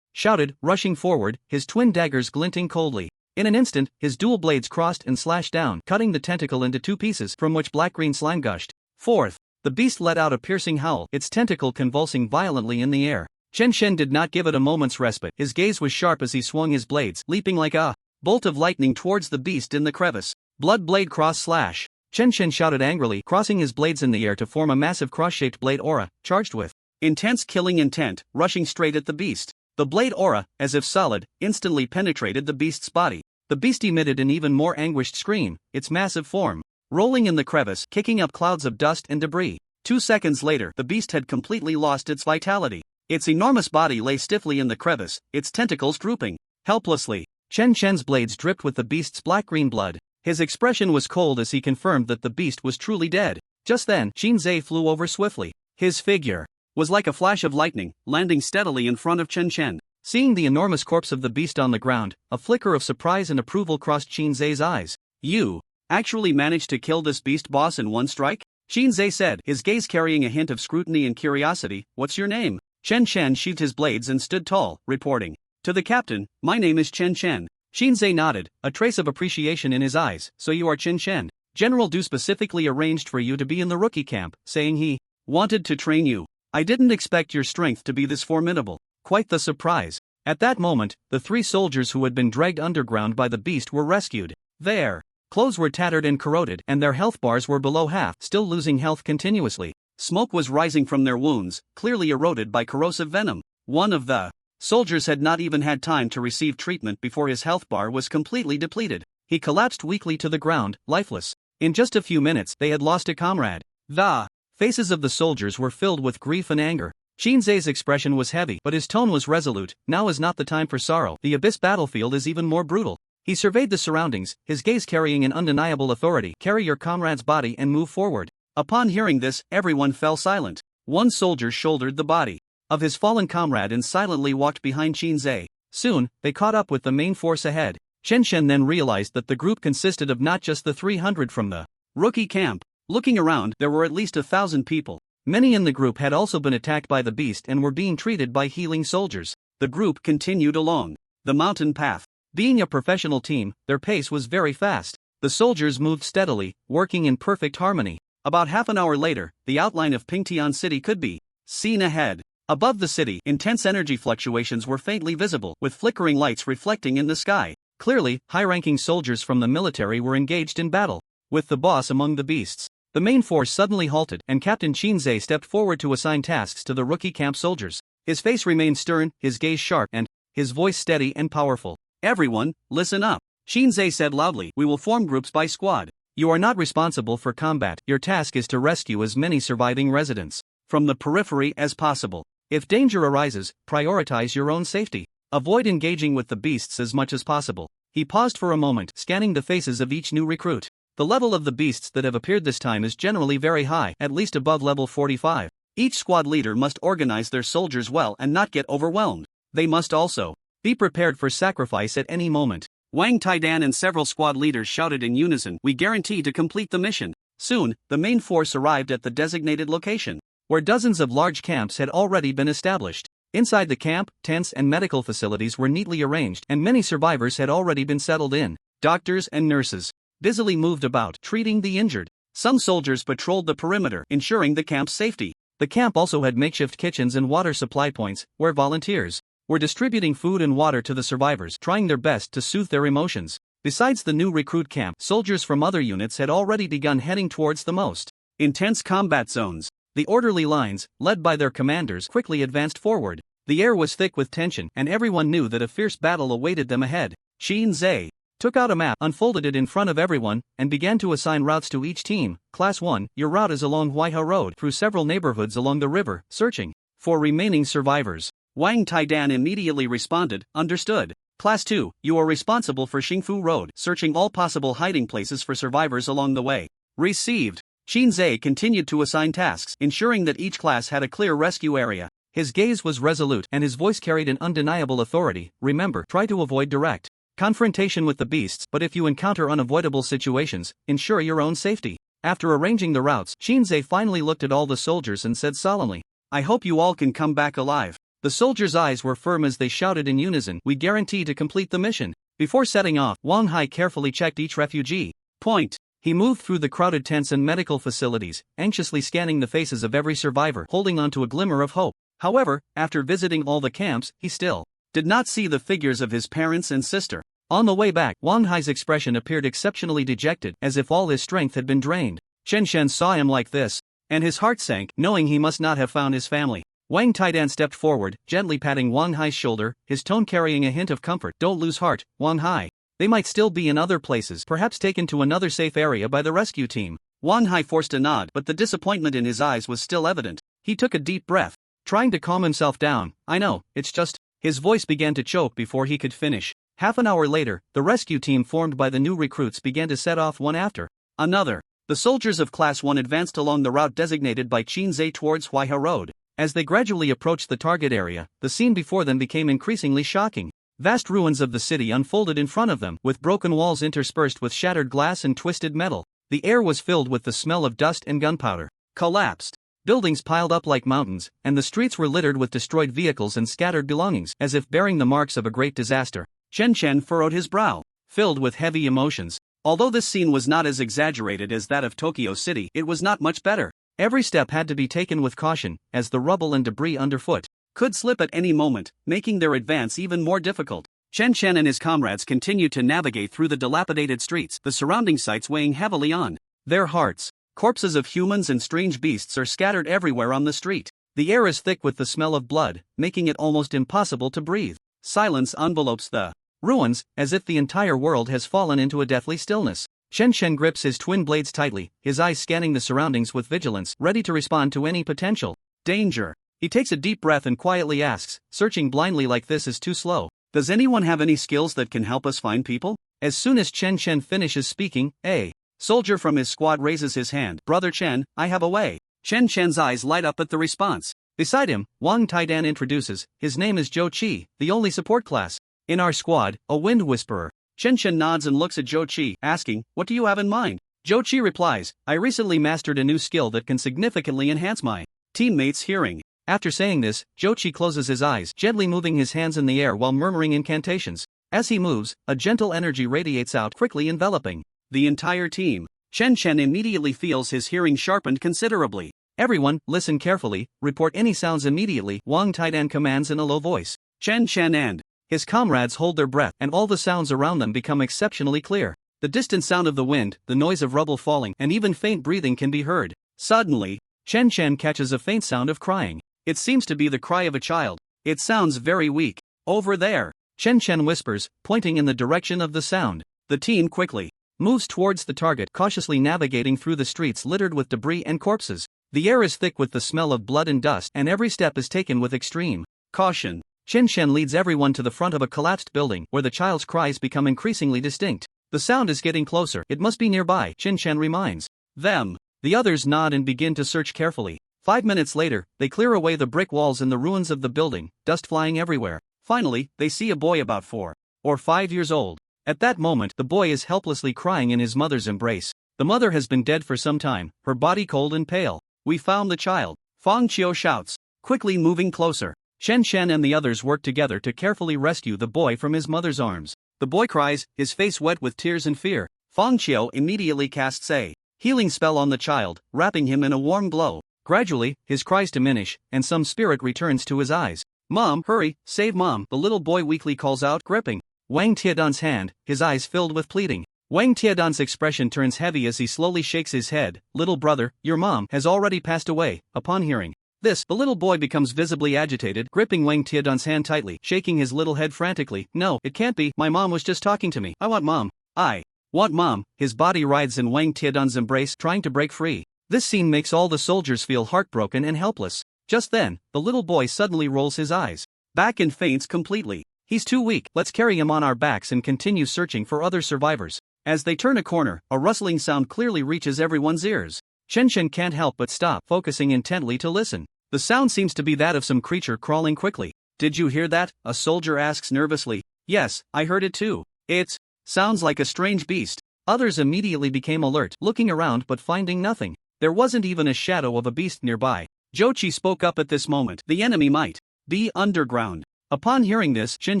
shouted, rushing forward, his twin daggers glinting coldly. In an instant, his dual blades crossed and slashed down, cutting the tentacle into 2 pieces, from which black-green slime gushed forth. The beast let out a piercing howl, its tentacle convulsing violently in the air. Chen did not give it a moment's respite, his gaze was sharp as he swung his blades, leaping like a bolt of lightning towards the beast in the crevice. "Blood blade cross slash!" Chen shouted angrily, crossing his blades in the air to form a massive cross-shaped blade aura, charged with intense killing intent, rushing straight at the beast. The blade aura, as if solid, instantly penetrated the beast's body. The beast emitted an even more anguished scream, its massive form rolling in the crevice, kicking up clouds of dust and debris. 2 seconds later, the beast had completely lost its vitality. Its enormous body lay stiffly in the crevice, its tentacles drooping helplessly. Chen's blades dripped with the beast's black-green blood. His expression was cold as he confirmed that the beast was truly dead. Just then, Qin Zhe flew over swiftly. His figure was like a flash of lightning, landing steadily in front of Chen. Seeing the enormous corpse of the beast on the ground, a flicker of surprise and approval crossed Shinzei's eyes. You actually managed to kill this beast boss in one strike? Shinzei said, his gaze carrying a hint of scrutiny and curiosity. What's your name? Chen Chen sheathed his blades and stood tall, reporting. To the captain, my name is Chen Chen. Shinzei nodded, a trace of appreciation in his eyes. So you are Chen Chen. General Du specifically arranged for you to be in the rookie camp, saying he wanted to train you. I didn't expect your strength to be this formidable. Quite the surprise. At that moment, the 3 soldiers who had been dragged underground by the beast were rescued. Their clothes were tattered and corroded, and their health bars were below half, still losing health continuously. Smoke was rising from their wounds, clearly eroded by corrosive venom. One of the soldiers had not even had time to receive treatment before his health bar was completely depleted. He collapsed weakly to the ground, lifeless. In just a few minutes, they had lost a comrade. The faces of the soldiers were filled with grief and anger. Shinzei's expression was heavy, but his tone was resolute. Now is not the time for sorrow. The Abyss battlefield is even more brutal. He surveyed the surroundings, his gaze carrying an undeniable authority. Carry your comrade's body and move forward. Upon hearing this, everyone fell silent. One soldier shouldered the body of his fallen comrade and silently walked behind Shinzei. Soon, they caught up with the main force ahead. Chen Chen then realized that the group consisted of not just the 300 from the rookie camp. Looking around, there were at least 1,000 people. Many in the group had also been attacked by the beast and were being treated by healing soldiers. The group continued along the mountain path. Being a professional team, their pace was very fast. The soldiers moved steadily, working in perfect harmony. About half an hour later, the outline of Pingtian City could be seen ahead. Above the city, intense energy fluctuations were faintly visible, with flickering lights reflecting in the sky. Clearly, high-ranking soldiers from the military were engaged in battle with the boss among the beasts. The main force suddenly halted, and Captain Shinzei stepped forward to assign tasks to the rookie camp soldiers. His face remained stern, his gaze sharp, and his voice steady and powerful. Everyone, listen up. Shinzei said loudly, we will form groups by squad. You are not responsible for combat. Your task is to rescue as many surviving residents from the periphery as possible. If danger arises, prioritize your own safety. Avoid engaging with the beasts as much as possible. He paused for a moment, scanning the faces of each new recruit. The level of the beasts that have appeared this time is generally very high, at least above level 45. Each squad leader must organize their soldiers well and not get overwhelmed. They must also be prepared for sacrifice at any moment. Wang Taidan and several squad leaders shouted in unison, we guarantee to complete the mission. Soon, the main force arrived at the designated location, where dozens of large camps had already been established. Inside the camp, tents and medical facilities were neatly arranged, and many survivors had already been settled in. Doctors and nurses busily moved about, treating the injured. Some soldiers patrolled the perimeter, ensuring the camp's safety. The camp also had makeshift kitchens and water supply points, where volunteers were distributing food and water to the survivors, trying their best to soothe their emotions. Besides the new recruit camp, soldiers from other units had already begun heading towards the most intense combat zones. The orderly lines, led by their commanders, quickly advanced forward. The air was thick with tension, and everyone knew that a fierce battle awaited them ahead. Shinzei took out a map, unfolded it in front of everyone, and began to assign routes to each team. Class 1, your route is along Huaiha Road, through several neighborhoods along the river, searching for remaining survivors. Wang Taidan immediately responded, understood. Class 2, you are responsible for Xingfu Road, searching all possible hiding places for survivors along the way. Received. Shinzei continued to assign tasks, ensuring that each class had a clear rescue area. His gaze was resolute, and his voice carried an undeniable authority. Remember, try to avoid direct confrontation with the beasts, but if you encounter unavoidable situations, ensure your own safety. After arranging the routes, Shinzei finally looked at all the soldiers and said solemnly, I hope you all can come back alive. The soldiers' eyes were firm as they shouted in unison, we guarantee to complete the mission. Before setting off, Wang Hai carefully checked each refugee point. He moved through the crowded tents and medical facilities, anxiously scanning the faces of every survivor, holding on to a glimmer of hope. However, after visiting all the camps, he still did not see the figures of his parents and sister. On the way back, Wang Hai's expression appeared exceptionally dejected, as if all his strength had been drained. Chen Shen saw him like this, and his heart sank, knowing he must not have found his family. Wang Taidan stepped forward, gently patting Wang Hai's shoulder, his tone carrying a hint of comfort. Don't lose heart, Wang Hai. They might still be in other places, perhaps taken to another safe area by the rescue team. Wang Hai forced a nod, but the disappointment in his eyes was still evident. He took a deep breath, trying to calm himself down. I know, it's just. His voice began to choke before he could finish. Half an hour later, the rescue team formed by the new recruits began to set off one after another. The soldiers of Class 1 advanced along the route designated by Shinzei towards Huaiha Road. As they gradually approached the target area, the scene before them became increasingly shocking. Vast ruins of the city unfolded in front of them, with broken walls interspersed with shattered glass and twisted metal. The air was filled with the smell of dust and gunpowder. Collapsed buildings piled up like mountains, and the streets were littered with destroyed vehicles and scattered belongings, as if bearing the marks of a great disaster. Chen Chen furrowed his brow, filled with heavy emotions. Although this scene was not as exaggerated as that of Tokyo City, it was not much better. Every step had to be taken with caution, as the rubble and debris underfoot could slip at any moment, making their advance even more difficult. Chen Chen and his comrades continued to navigate through the dilapidated streets, the surrounding sights weighing heavily on their hearts. Corpses of humans and strange beasts are scattered everywhere on the street. The air is thick with the smell of blood, making it almost impossible to breathe. Silence envelopes the ruins, as if the entire world has fallen into a deathly stillness. Chen Chen grips his twin blades tightly, his eyes scanning the surroundings with vigilance, ready to respond to any potential danger. He takes a deep breath and quietly asks, searching blindly like this is too slow. Does anyone have any skills that can help us find people? As soon as Chen Chen finishes speaking, a soldier from his squad raises his hand. Brother Chen, I have a way. Chen Chen's eyes light up at the response. Beside him, Wang Taidan introduces, his name is Zhou Qi, the only support class in our squad, a wind whisperer. Chen Chen nods and looks at Zhou Qi, asking, what do you have in mind? Zhou Qi replies, I recently mastered a new skill that can significantly enhance my teammates' hearing. After saying this, Zhou Qi closes his eyes, gently moving his hands in the air while murmuring incantations. As he moves, a gentle energy radiates out, quickly enveloping the entire team. Chen Chen immediately feels his hearing sharpened considerably. Everyone, listen carefully, report any sounds immediately, Wang Taidan commands in a low voice. Chen Chen and his comrades hold their breath, and all the sounds around them become exceptionally clear. The distant sound of the wind, the noise of rubble falling, and even faint breathing can be heard. Suddenly, Chen Chen catches a faint sound of crying. It seems to be the cry of a child. It sounds very weak. Over there, Chen Chen whispers, pointing in the direction of the sound. The team quickly moves towards the target, cautiously navigating through the streets littered with debris and corpses. The air is thick with the smell of blood and dust, and every step is taken with extreme caution. Chen Chen leads everyone to the front of a collapsed building, where the child's cries become increasingly distinct. The sound is getting closer. It must be nearby, Chen Chen reminds them. The others nod and begin to search carefully. 5 minutes later, they clear away the brick walls and the ruins of the building, dust flying everywhere. Finally, they see a boy about 4 or 5 years old. At that moment, the boy is helplessly crying in his mother's embrace. The mother has been dead for some time, her body cold and pale. We found the child, Fang Qiu shouts, quickly moving closer. Chen Chen and the others work together to carefully rescue the boy from his mother's arms. The boy cries, his face wet with tears and fear. Fang Qiu immediately casts a healing spell on the child, wrapping him in a warm glow. Gradually, his cries diminish, and some spirit returns to his eyes. Mom, hurry, save Mom, the little boy weakly calls out, gripping Wang Tiedan's hand, his eyes filled with pleading. Wang Tiedan's expression turns heavy as he slowly shakes his head. Little brother, your mom has already passed away. Upon hearing this, the little boy becomes visibly agitated, gripping Wang Tiedan's hand tightly, shaking his little head frantically. No, it can't be, my mom was just talking to me. I want Mom. I want Mom. His body writhes in Wang Tiedan's embrace, trying to break free. This scene makes all the soldiers feel heartbroken and helpless. Just then, the little boy suddenly rolls his eyes back and faints completely. He's too weak, let's carry him on our backs and continue searching for other survivors. As they turn a corner, a rustling sound clearly reaches everyone's ears. Chen Chen can't help but stop, focusing intently to listen. The sound seems to be that of some creature crawling quickly. Did you hear that? A soldier asks nervously. Yes, I heard it too. It sounds like a strange beast. Others immediately became alert, looking around but finding nothing. There wasn't even a shadow of a beast nearby. Zhou Qi spoke up at this moment. The enemy might be underground. Upon hearing this, Chen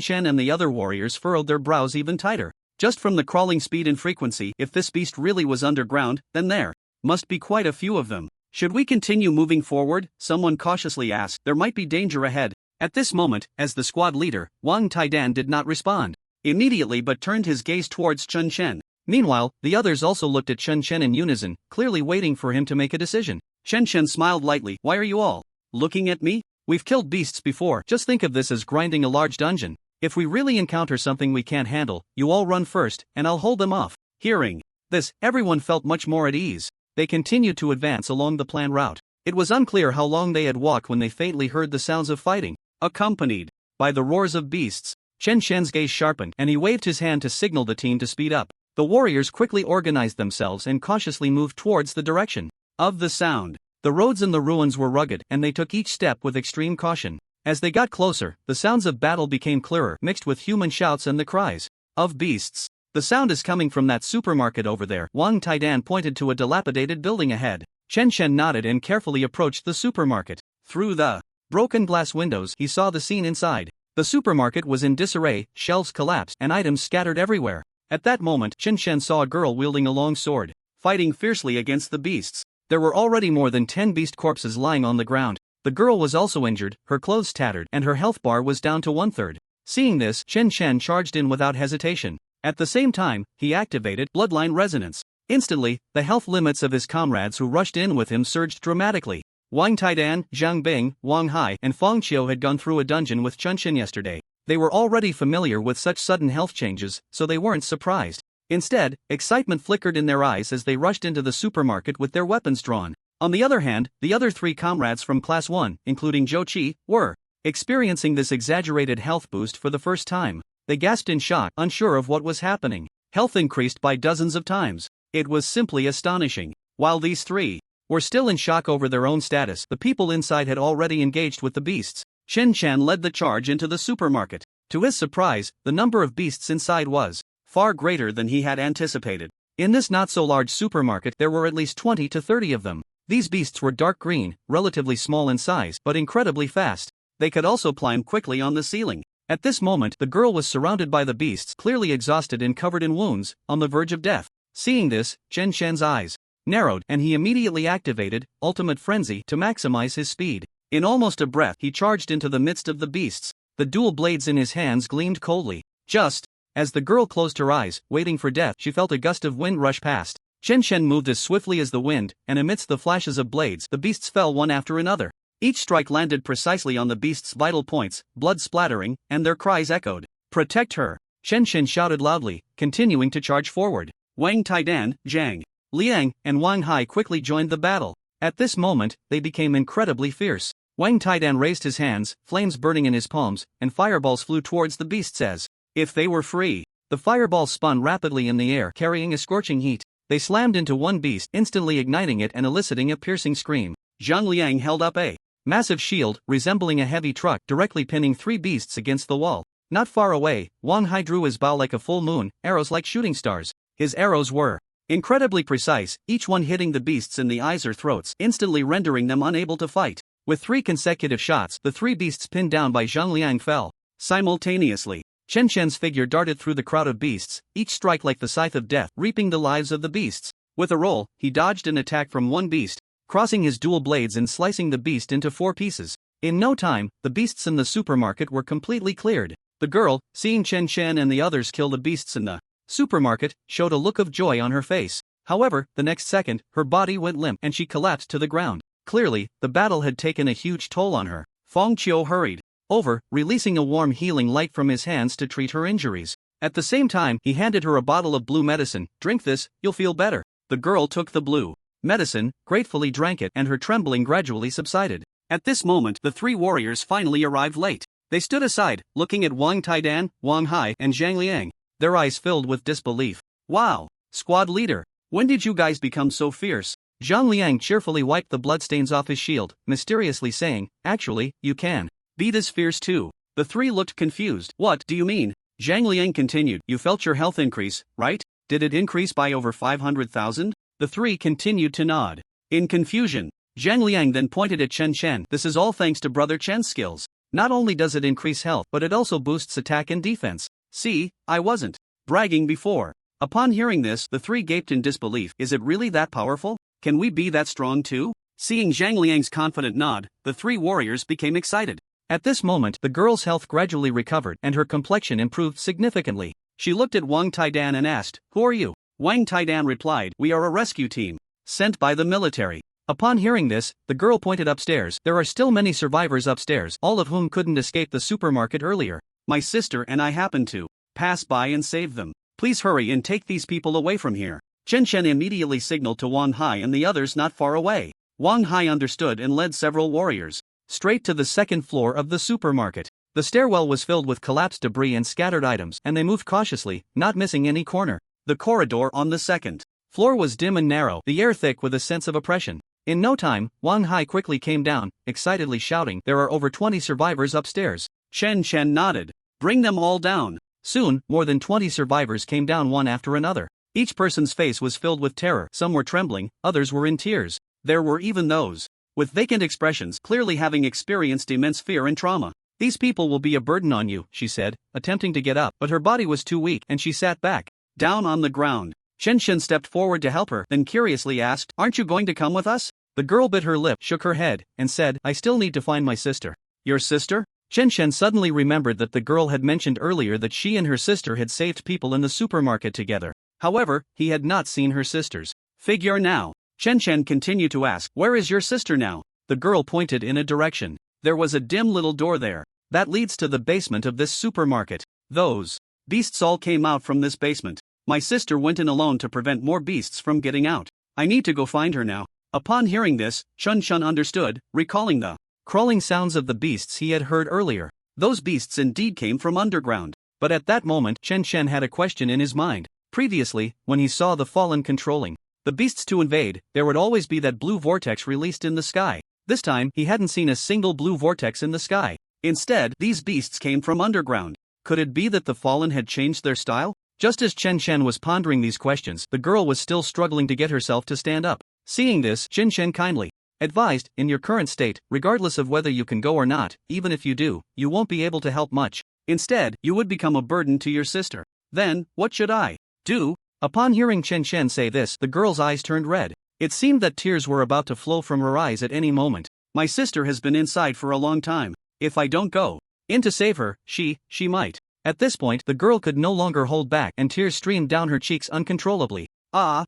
Chen and the other warriors furrowed their brows even tighter. Just from the crawling speed and frequency, if this beast really was underground, then there must be quite a few of them. Should we continue moving forward? Someone cautiously asked. There might be danger ahead. At this moment, as the squad leader, Wang Taidan did not respond immediately but turned his gaze towards Chen Chen. Meanwhile, the others also looked at Chen Chen in unison, clearly waiting for him to make a decision. Chen Chen smiled lightly. Why are you all looking at me? We've killed beasts before. Just think of this as grinding a large dungeon. If we really encounter something we can't handle, you all run first, and I'll hold them off. Hearing this, everyone felt much more at ease. They continued to advance along the planned route. It was unclear how long they had walked when they faintly heard the sounds of fighting, accompanied by the roars of beasts. Chen Shen's gaze sharpened, and he waved his hand to signal the team to speed up. The warriors quickly organized themselves and cautiously moved towards the direction of the sound. The roads in the ruins were rugged and they took each step with extreme caution. As they got closer, the sounds of battle became clearer, mixed with human shouts and the cries of beasts. The sound is coming from that supermarket over there. Wang Taidan pointed to a dilapidated building ahead. Chen Shen nodded and carefully approached the supermarket. Through the broken glass windows, he saw the scene inside. The supermarket was in disarray, shelves collapsed, and items scattered everywhere. At that moment, Chen Shen saw a girl wielding a long sword, fighting fiercely against the beasts. There were already more than 10 beast corpses lying on the ground. The girl was also injured, her clothes tattered, and her health bar was down to 1/3. Seeing this, Chen Shen charged in without hesitation. At the same time, he activated Bloodline Resonance. Instantly, the health limits of his comrades who rushed in with him surged dramatically. Wang Taidan, Zhang Bing, Wang Hai, and Fang Qiu had gone through a dungeon with Chen Shen yesterday. They were already familiar with such sudden health changes, so they weren't surprised. Instead, excitement flickered in their eyes as they rushed into the supermarket with their weapons drawn. On the other hand, the other 3 comrades from Class 1, including Zhou Qi, were experiencing this exaggerated health boost for the first time. They gasped in shock, unsure of what was happening. Health increased by dozens of times. It was simply astonishing. While these 3 were still in shock over their own status, the people inside had already engaged with the beasts. Chen Shen led the charge into the supermarket. To his surprise, the number of beasts inside was far greater than he had anticipated. In this not-so-large supermarket, there were at least 20 to 30 of them. These beasts were dark green, relatively small in size, but incredibly fast. They could also climb quickly on the ceiling. At this moment, the girl was surrounded by the beasts, clearly exhausted and covered in wounds, on the verge of death. Seeing this, Chen Shen's eyes narrowed, and he immediately activated Ultimate Frenzy to maximize his speed. In almost a breath, he charged into the midst of the beasts. The dual blades in his hands gleamed coldly. Just as the girl closed her eyes, waiting for death, she felt a gust of wind rush past. Chen Shen moved as swiftly as the wind, and amidst the flashes of blades, the beasts fell one after another. Each strike landed precisely on the beasts' vital points, blood splattering, and their cries echoed. "Protect her!" Chen Shen shouted loudly, continuing to charge forward. Wang Taidan, Zhang Liang, and Wang Hai quickly joined the battle. At this moment, they became incredibly fierce. Wang Taidan raised his hands, flames burning in his palms, and fireballs flew towards the beasts as if they were free. The fireballs spun rapidly in the air, carrying a scorching heat. They slammed into one beast, instantly igniting it and eliciting a piercing scream. Zhang Liang held up a massive shield, resembling a heavy truck, directly pinning 3 beasts against the wall. Not far away, Wang Hai drew his bow like a full moon, arrows like shooting stars. His arrows were incredibly precise, each one hitting the beasts in the eyes or throats, instantly rendering them unable to fight. With 3 consecutive shots, the 3 beasts pinned down by Zhang Liang fell simultaneously. Chen Shen's figure darted through the crowd of beasts, each strike like the scythe of death, reaping the lives of the beasts. With a roll, he dodged an attack from one beast, crossing his dual blades and slicing the beast into 4 pieces. In no time, the beasts in the supermarket were completely cleared. The girl, seeing Chen Shen and the others kill the beasts in the supermarket, showed a look of joy on her face. However, the next second, her body went limp and she collapsed to the ground. Clearly, the battle had taken a huge toll on her. Fang Qiu hurried over, releasing a warm healing light from his hands to treat her injuries. At the same time, he handed her a bottle of blue medicine. "Drink this, you'll feel better." The girl took the blue medicine, gratefully drank it, and her trembling gradually subsided. At this moment, the 3 warriors finally arrived late. They stood aside, looking at Wang Taidan, Wang Hai, and Zhang Liang, their eyes filled with disbelief. "Wow, squad leader, when did you guys become so fierce?" Zhang Liang cheerfully wiped the bloodstains off his shield, mysteriously saying, "Actually, you can be this fierce too." The 3 looked confused. "What do you mean?" Zhang Liang continued, "You felt your health increase, right? Did it increase by over 500,000? The 3 continued to nod. In confusion, Zhang Liang then pointed at Chen Shen. "This is all thanks to Brother Chen's skills. Not only does it increase health, but it also boosts attack and defense. See, I wasn't bragging before." Upon hearing this, the 3 gaped in disbelief. "Is it really that powerful? Can we be that strong too?" Seeing Zhang Liang's confident nod, the 3 warriors became excited. At this moment, the girl's health gradually recovered and her complexion improved significantly. She looked at Wang Taidan and asked, "Who are you?" Wang Taidan replied, "We are a rescue team, sent by the military." Upon hearing this, the girl pointed upstairs. "There are still many survivors upstairs, all of whom couldn't escape the supermarket earlier. My sister and I happened to pass by and save them. Please hurry and take these people away from here." Chen Shen immediately signaled to Wang Hai and the others not far away. Wang Hai understood and led several warriors straight to the 2nd floor of the supermarket. The stairwell was filled with collapsed debris and scattered items, and they moved cautiously, not missing any corner. The corridor on the 2nd floor was dim and narrow, the air thick with a sense of oppression. In no time, Wang Hai quickly came down, excitedly shouting, "There are over 20 survivors upstairs." Chen Chen nodded. "Bring them all down." Soon, more than 20 survivors came down one after another. Each person's face was filled with terror. Some were trembling, others were in tears. There were even those with vacant expressions, clearly having experienced immense fear and trauma. "These people will be a burden on you," she said, attempting to get up, but her body was too weak and she sat back, down on the ground. Chen Chen stepped forward to help her, then curiously asked, "Aren't you going to come with us?" The girl bit her lip, shook her head, and said, "I still need to find my sister." "Your sister?" Chen Chen suddenly remembered that the girl had mentioned earlier that she and her sister had saved people in the supermarket together. However, he had not seen her sister's figure now. Chen Chen continued to ask, "Where is your sister now?" The girl pointed in a direction. "There was a dim little door there. That leads to the basement of this supermarket. Those beasts all came out from this basement. My sister went in alone to prevent more beasts from getting out. I need to go find her now." Upon hearing this, Chun Chun understood, recalling the crawling sounds of the beasts he had heard earlier. Those beasts indeed came from underground. But at that moment, Chen Chen had a question in his mind. Previously, when he saw the Fallen controlling the beasts to invade, there would always be that blue vortex released in the sky. This time, he hadn't seen a single blue vortex in the sky. Instead, these beasts came from underground. Could it be that the Fallen had changed their style? Just as Chen Chen was pondering these questions, the girl was still struggling to get herself to stand up. Seeing this, Chen Chen kindly advised, "In your current state, regardless of whether you can go or not, even if you do, you won't be able to help much. Instead, you would become a burden to your sister. Then, what should I do?" Upon hearing Chen Chen say this, the girl's eyes turned red. It seemed that tears were about to flow from her eyes at any moment. "My sister has been inside for a long time. If I don't go in to save her, she might." At this point, the girl could no longer hold back and tears streamed down her cheeks uncontrollably.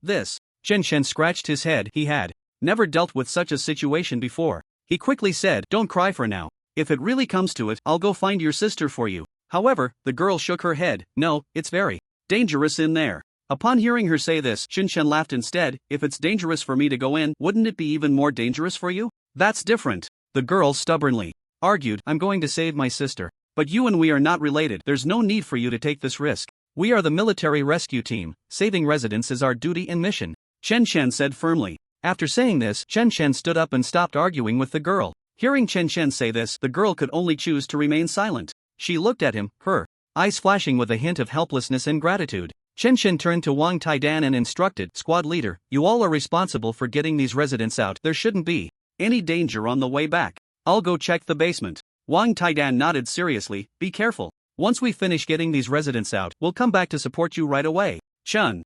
This. Chen Chen scratched his head. He had never dealt with such a situation before. He quickly said, "Don't cry for now. If it really comes to it, I'll go find your sister for you." However, the girl shook her head. "No, it's very dangerous in there." Upon hearing her say this, Chen Chen laughed instead. "If it's dangerous for me to go in, wouldn't it be even more dangerous for you?" "That's different." The girl stubbornly argued, "I'm going to save my sister. But you and we are not related. There's no need for you to take this risk. We are the military rescue team. Saving residents is our duty and mission," Chen Chen said firmly. After saying this, Chen Chen stood up and stopped arguing with the girl. Hearing Chen Chen say this, the girl could only choose to remain silent. She looked at him, her eyes flashing with a hint of helplessness and gratitude. Chen Chen turned to Wang Taidan and instructed, "Squad leader, you all are responsible for getting these residents out. There shouldn't be any danger on the way back. I'll go check the basement." Wang Taidan nodded seriously. "Be careful. Once we finish getting these residents out, we'll come back to support you right away." Chen,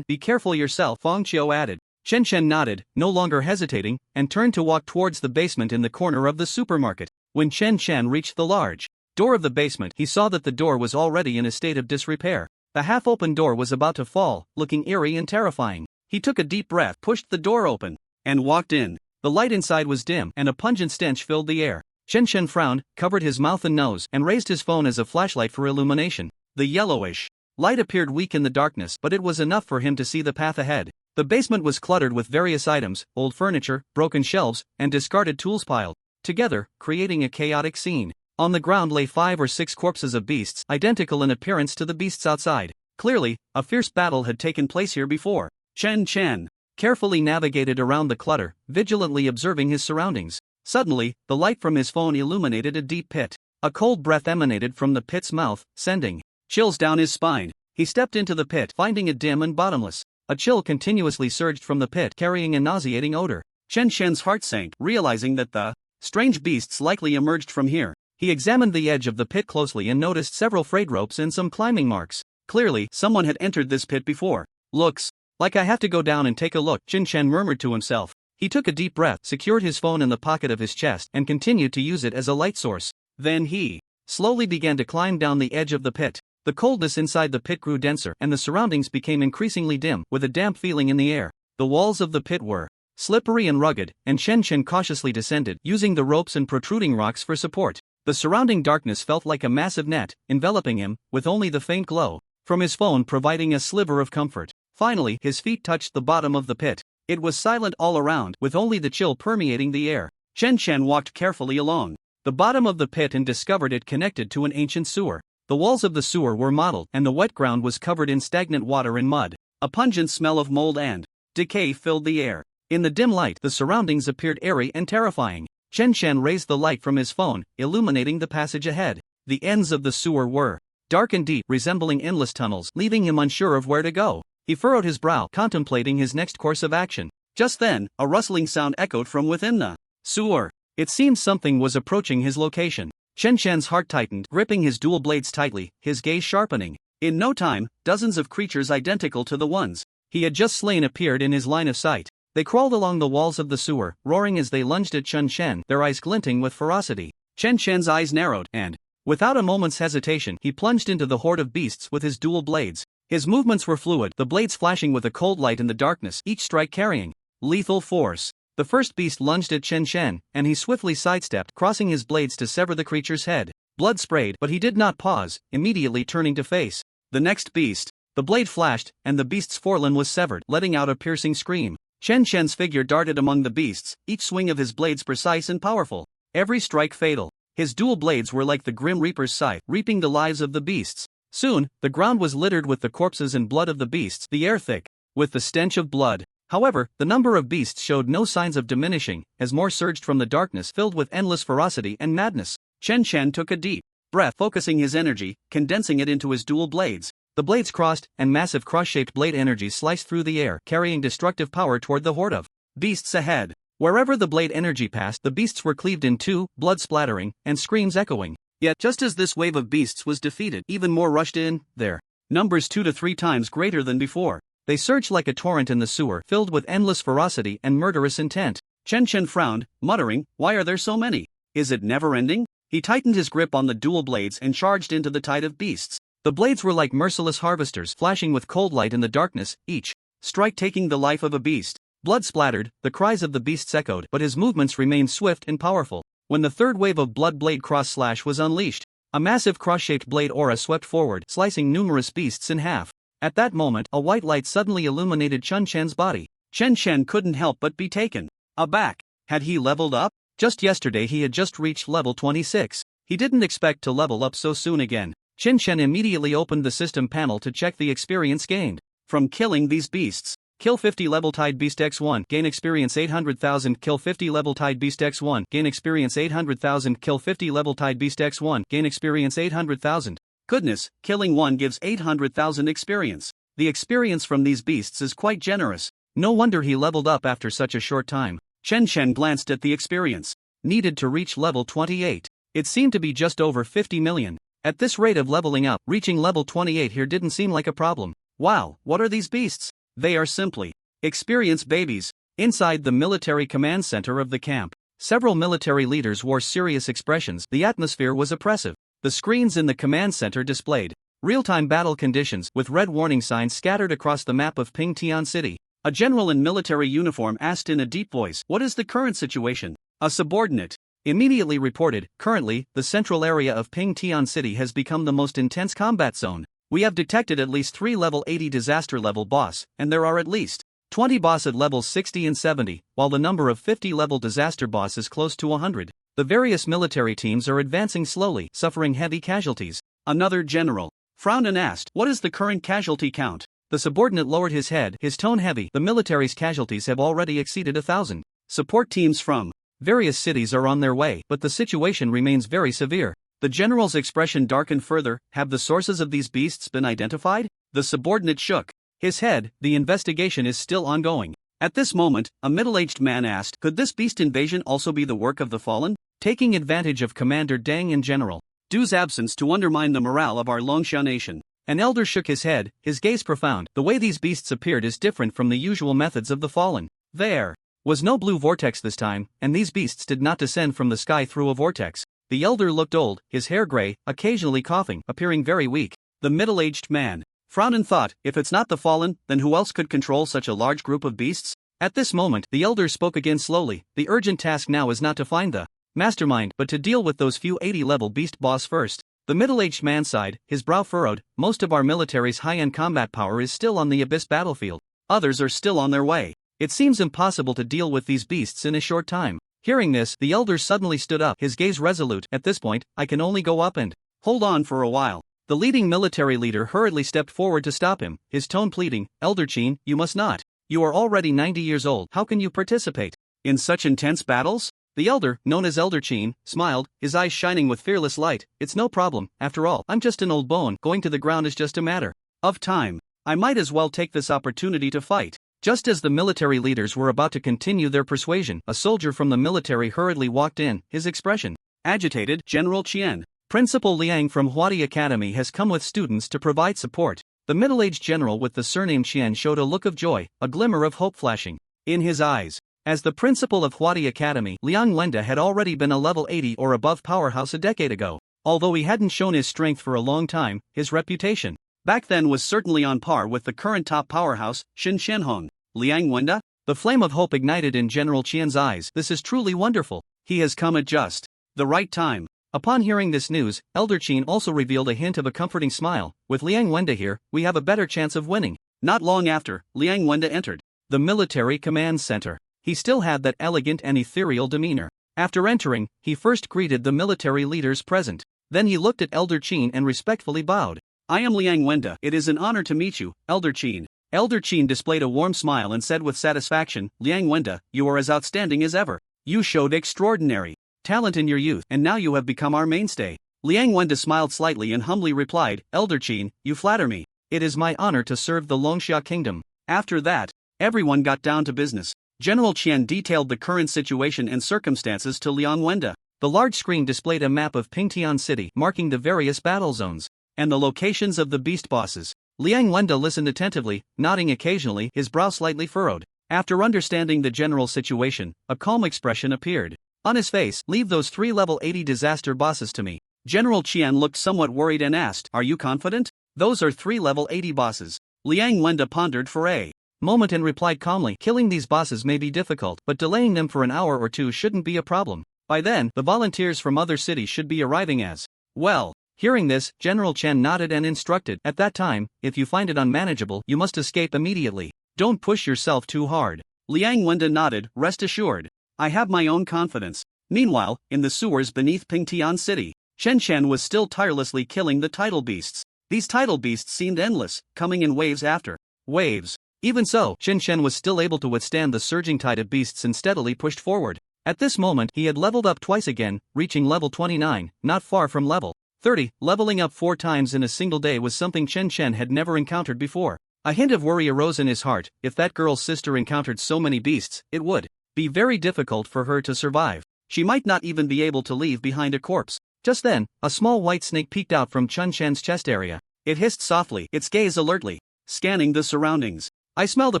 be careful yourself," Fang Qiu added. Chen Chen nodded, no longer hesitating, and turned to walk towards the basement in the corner of the supermarket. When Chen Chen reached the large door of the basement, he saw that the door was already in a state of disrepair. The half-open door was about to fall, looking eerie and terrifying. He took a deep breath, pushed the door open, and walked in. The light inside was dim, and a pungent stench filled the air. Chen Chen frowned, covered his mouth and nose, and raised his phone as a flashlight for illumination. The yellowish light appeared weak in the darkness, but it was enough for him to see the path ahead. The basement was cluttered with various items, old furniture, broken shelves, and discarded tools piled together, creating a chaotic scene. On the ground lay 5 or 6 corpses of beasts, identical in appearance to the beasts outside. Clearly, a fierce battle had taken place here before. Chen Chen carefully navigated around the clutter, vigilantly observing his surroundings. Suddenly, the light from his phone illuminated a deep pit. A cold breath emanated from the pit's mouth, sending chills down his spine. He stepped into the pit, finding it dim and bottomless. A chill continuously surged from the pit, carrying a nauseating odor. Chen Shen's heart sank, realizing that the strange beasts likely emerged from here. He examined the edge of the pit closely and noticed several frayed ropes and some climbing marks. Clearly, someone had entered this pit before. "Looks like I have to go down and take a look," Chen Chen murmured to himself. He took a deep breath, secured his phone in the pocket of his chest, and continued to use it as a light source. Then he slowly began to climb down the edge of the pit. The coldness inside the pit grew denser, and the surroundings became increasingly dim, with a damp feeling in the air. The walls of the pit were slippery and rugged, and Chen Chen cautiously descended, using the ropes and protruding rocks for support. The surrounding darkness felt like a massive net, enveloping him, with only the faint glow from his phone providing a sliver of comfort. Finally, his feet touched the bottom of the pit. It was silent all around, with only the chill permeating the air. Chen Chen walked carefully along the bottom of the pit and discovered it connected to an ancient sewer. The walls of the sewer were mottled, and the wet ground was covered in stagnant water and mud. A pungent smell of mold and decay filled the air. In the dim light, the surroundings appeared airy and terrifying. Chen Chen raised the light from his phone, illuminating the passage ahead. The ends of the sewer were dark and deep, resembling endless tunnels, leaving him unsure of where to go. He furrowed his brow, contemplating his next course of action. Just then, a rustling sound echoed from within the sewer. It seemed something was approaching his location. Chen Chen's heart tightened, gripping his dual blades tightly, his gaze sharpening. In no time, dozens of creatures identical to the ones he had just slain appeared in his line of sight. They crawled along the walls of the sewer, roaring as they lunged at Chen Chen, their eyes glinting with ferocity. Chen Chen's eyes narrowed, and, without a moment's hesitation, he plunged into the horde of beasts with his dual blades. His movements were fluid, the blades flashing with a cold light in the darkness, each strike carrying lethal force. The first beast lunged at Chen Chen, and he swiftly sidestepped, crossing his blades to sever the creature's head. Blood sprayed, but he did not pause, immediately turning to face the next beast. The blade flashed, and the beast's forelimb was severed, letting out a piercing scream. Chen Chen's figure darted among the beasts, each swing of his blades precise and powerful, every strike fatal. His dual blades were like the Grim Reaper's scythe, reaping the lives of the beasts. Soon, the ground was littered with the corpses and blood of the beasts, the air thick with the stench of blood. However, the number of beasts showed no signs of diminishing, as more surged from the darkness filled with endless ferocity and madness. Chen Chen took a deep breath, focusing his energy, condensing it into his dual blades. The blades crossed, and massive cross-shaped blade energies sliced through the air, carrying destructive power toward the horde of beasts ahead. Wherever the blade energy passed, the beasts were cleaved in two, blood splattering, and screams echoing. Yet, just as this wave of beasts was defeated, even more rushed in, their numbers 2 to 3 times greater than before. They surged like a torrent in the sewer, filled with endless ferocity and murderous intent. Chen Chen frowned, muttering, "Why are there so many? Is it never ending?" He tightened his grip on the dual blades and charged into the tide of beasts. The blades were like merciless harvesters, flashing with cold light in the darkness, each strike taking the life of a beast. Blood splattered, the cries of the beasts echoed, but his movements remained swift and powerful. When the third wave of blood blade cross slash was unleashed, a massive cross-shaped blade aura swept forward, slicing numerous beasts in half. At that moment, a white light suddenly illuminated Chen Chen's body. Chen Chen couldn't help but be taken aback. Had he leveled up? Just yesterday he had just reached level 26. He didn't expect to level up so soon again. Chen Chen immediately opened the system panel to check the experience gained from killing these beasts. Kill 50 level Tide Beast X1, gain experience 800,000. Kill 50 level Tide Beast X1, gain experience 800,000. Kill 50 level Tide Beast X1, gain experience 800,000. Goodness, killing one gives 800,000 experience. The experience from these beasts is quite generous. No wonder he leveled up after such a short time. Chen Chen glanced at the experience needed to reach level 28. It seemed to be just over 50 million. At this rate of leveling up, reaching level 28 here didn't seem like a problem. Wow, what are these beasts? They are simply experience babies. Inside the military command center of the camp, several military leaders wore serious expressions. The atmosphere was oppressive. The screens in the command center displayed real-time battle conditions with red warning signs scattered across the map of Pingtian City. A general in military uniform asked in a deep voice, "What is the current situation?" A subordinate immediately reported, "Currently, the central area of Pingtian City has become the most intense combat zone. We have detected at least 3 level 80 disaster level boss, and there are at least 20 boss at levels 60 and 70, while the number of 50 level disaster boss is close to 100. The various military teams are advancing slowly, suffering heavy casualties." Another general frowned and asked, "What is the current casualty count?" The subordinate lowered his head, his tone heavy. "The military's casualties have already exceeded 1,000. Support teams from various cities are on their way, but the situation remains very severe." The general's expression darkened further. "Have the sources of these beasts been identified?" The subordinate shook his head. "The investigation is still ongoing." At this moment, a middle-aged man asked, "Could this beast invasion also be the work of the Fallen, taking advantage of Commander Deng and General Du's absence to undermine the morale of our Longsha nation?" An elder shook his head, his gaze profound. "The way these beasts appeared is different from the usual methods of the Fallen. There was no blue vortex this time, and these beasts did not descend from the sky through a vortex." The elder looked old, his hair gray, occasionally coughing, appearing very weak. The middle-aged man frowned and thought, "If it's not the Fallen, then who else could control such a large group of beasts?" At this moment, the elder spoke again slowly. "The urgent task now is not to find the mastermind, but to deal with those few 80-level beast boss first." The middle-aged man sighed, his brow furrowed. "Most of our military's high-end combat power is still on the Abyss battlefield. Others are still on their way. It seems impossible to deal with these beasts in a short time." Hearing this, the elder suddenly stood up, his gaze resolute. "At this point, I can only go up and hold on for a while." The leading military leader hurriedly stepped forward to stop him, his tone pleading, "Elder Qin, you must not. You are already 90 years old, how can you participate in such intense battles? The elder, known as Elder Chin, smiled, his eyes shining with fearless light. It's no problem, after all, I'm just an old bone, going to the ground is just a matter of time. I might as well take this opportunity to fight. Just as the military leaders were about to continue their persuasion, a soldier from the military hurriedly walked in, his expression agitated. General Qian, Principal Liang from Huadi Academy has come with students to provide support. The middle-aged general with the surname Qian showed a look of joy, a glimmer of hope flashing in his eyes. As the principal of Huadi Academy, Liang Wenda had already been a level 80 or above powerhouse a decade ago. Although he hadn't shown his strength for a long time, his reputation back then was certainly on par with the current top powerhouse, Xin Shenhong. Liang Wenda? The flame of hope ignited in General Qian's eyes. This is truly wonderful. He has come at just the right time. Upon hearing this news, Elder Qin also revealed a hint of a comforting smile. With Liang Wenda here, we have a better chance of winning. Not long after, Liang Wenda entered the military command center. He still had that elegant and ethereal demeanor. After entering, he first greeted the military leaders present. Then he looked at Elder Qin and respectfully bowed. I am Liang Wenda. It is an honor to meet you, Elder Qin. Elder Qin displayed a warm smile and said with satisfaction, Liang Wenda, you are as outstanding as ever. You showed extraordinary talent in your youth, and now you have become our mainstay. Liang Wenda smiled slightly and humbly replied, Elder Qin, you flatter me. It is my honor to serve the Longxia kingdom. After that, everyone got down to business. General Qian detailed the current situation and circumstances to Liang Wenda. The large screen displayed a map of Pingtian City, marking the various battle zones and the locations of the beast bosses. Liang Wenda listened attentively, nodding occasionally, his brow slightly furrowed. After understanding the general situation, a calm expression appeared on his face. Leave those 3 level 80 disaster bosses to me. General Qian looked somewhat worried and asked, Are you confident? Those are 3 level 80 bosses. Liang Wenda pondered for a moment and replied calmly, killing these bosses may be difficult, but delaying them for an hour or two shouldn't be a problem. By then, the volunteers from other cities should be arriving as well. Hearing this, General Chen nodded and instructed, at that time, if you find it unmanageable, you must escape immediately. Don't push yourself too hard. Liang Wenda nodded, rest assured. I have my own confidence. Meanwhile, in the sewers beneath Pingtian City, Chen Chen was still tirelessly killing the tidal beasts. These tidal beasts seemed endless, coming in waves after waves. Even so, Chen Chen was still able to withstand the surging tide of beasts and steadily pushed forward. At this moment, he had leveled up twice again, reaching level 29, not far from level 30. Leveling up 4 times in a single day was something Chen Chen had never encountered before. A hint of worry arose in his heart. If that girl's sister encountered so many beasts, it would be very difficult for her to survive. She might not even be able to leave behind a corpse. Just then, a small white snake peeked out from Chen Chen's chest area. It hissed softly, its gaze alertly scanning the surroundings. I smell the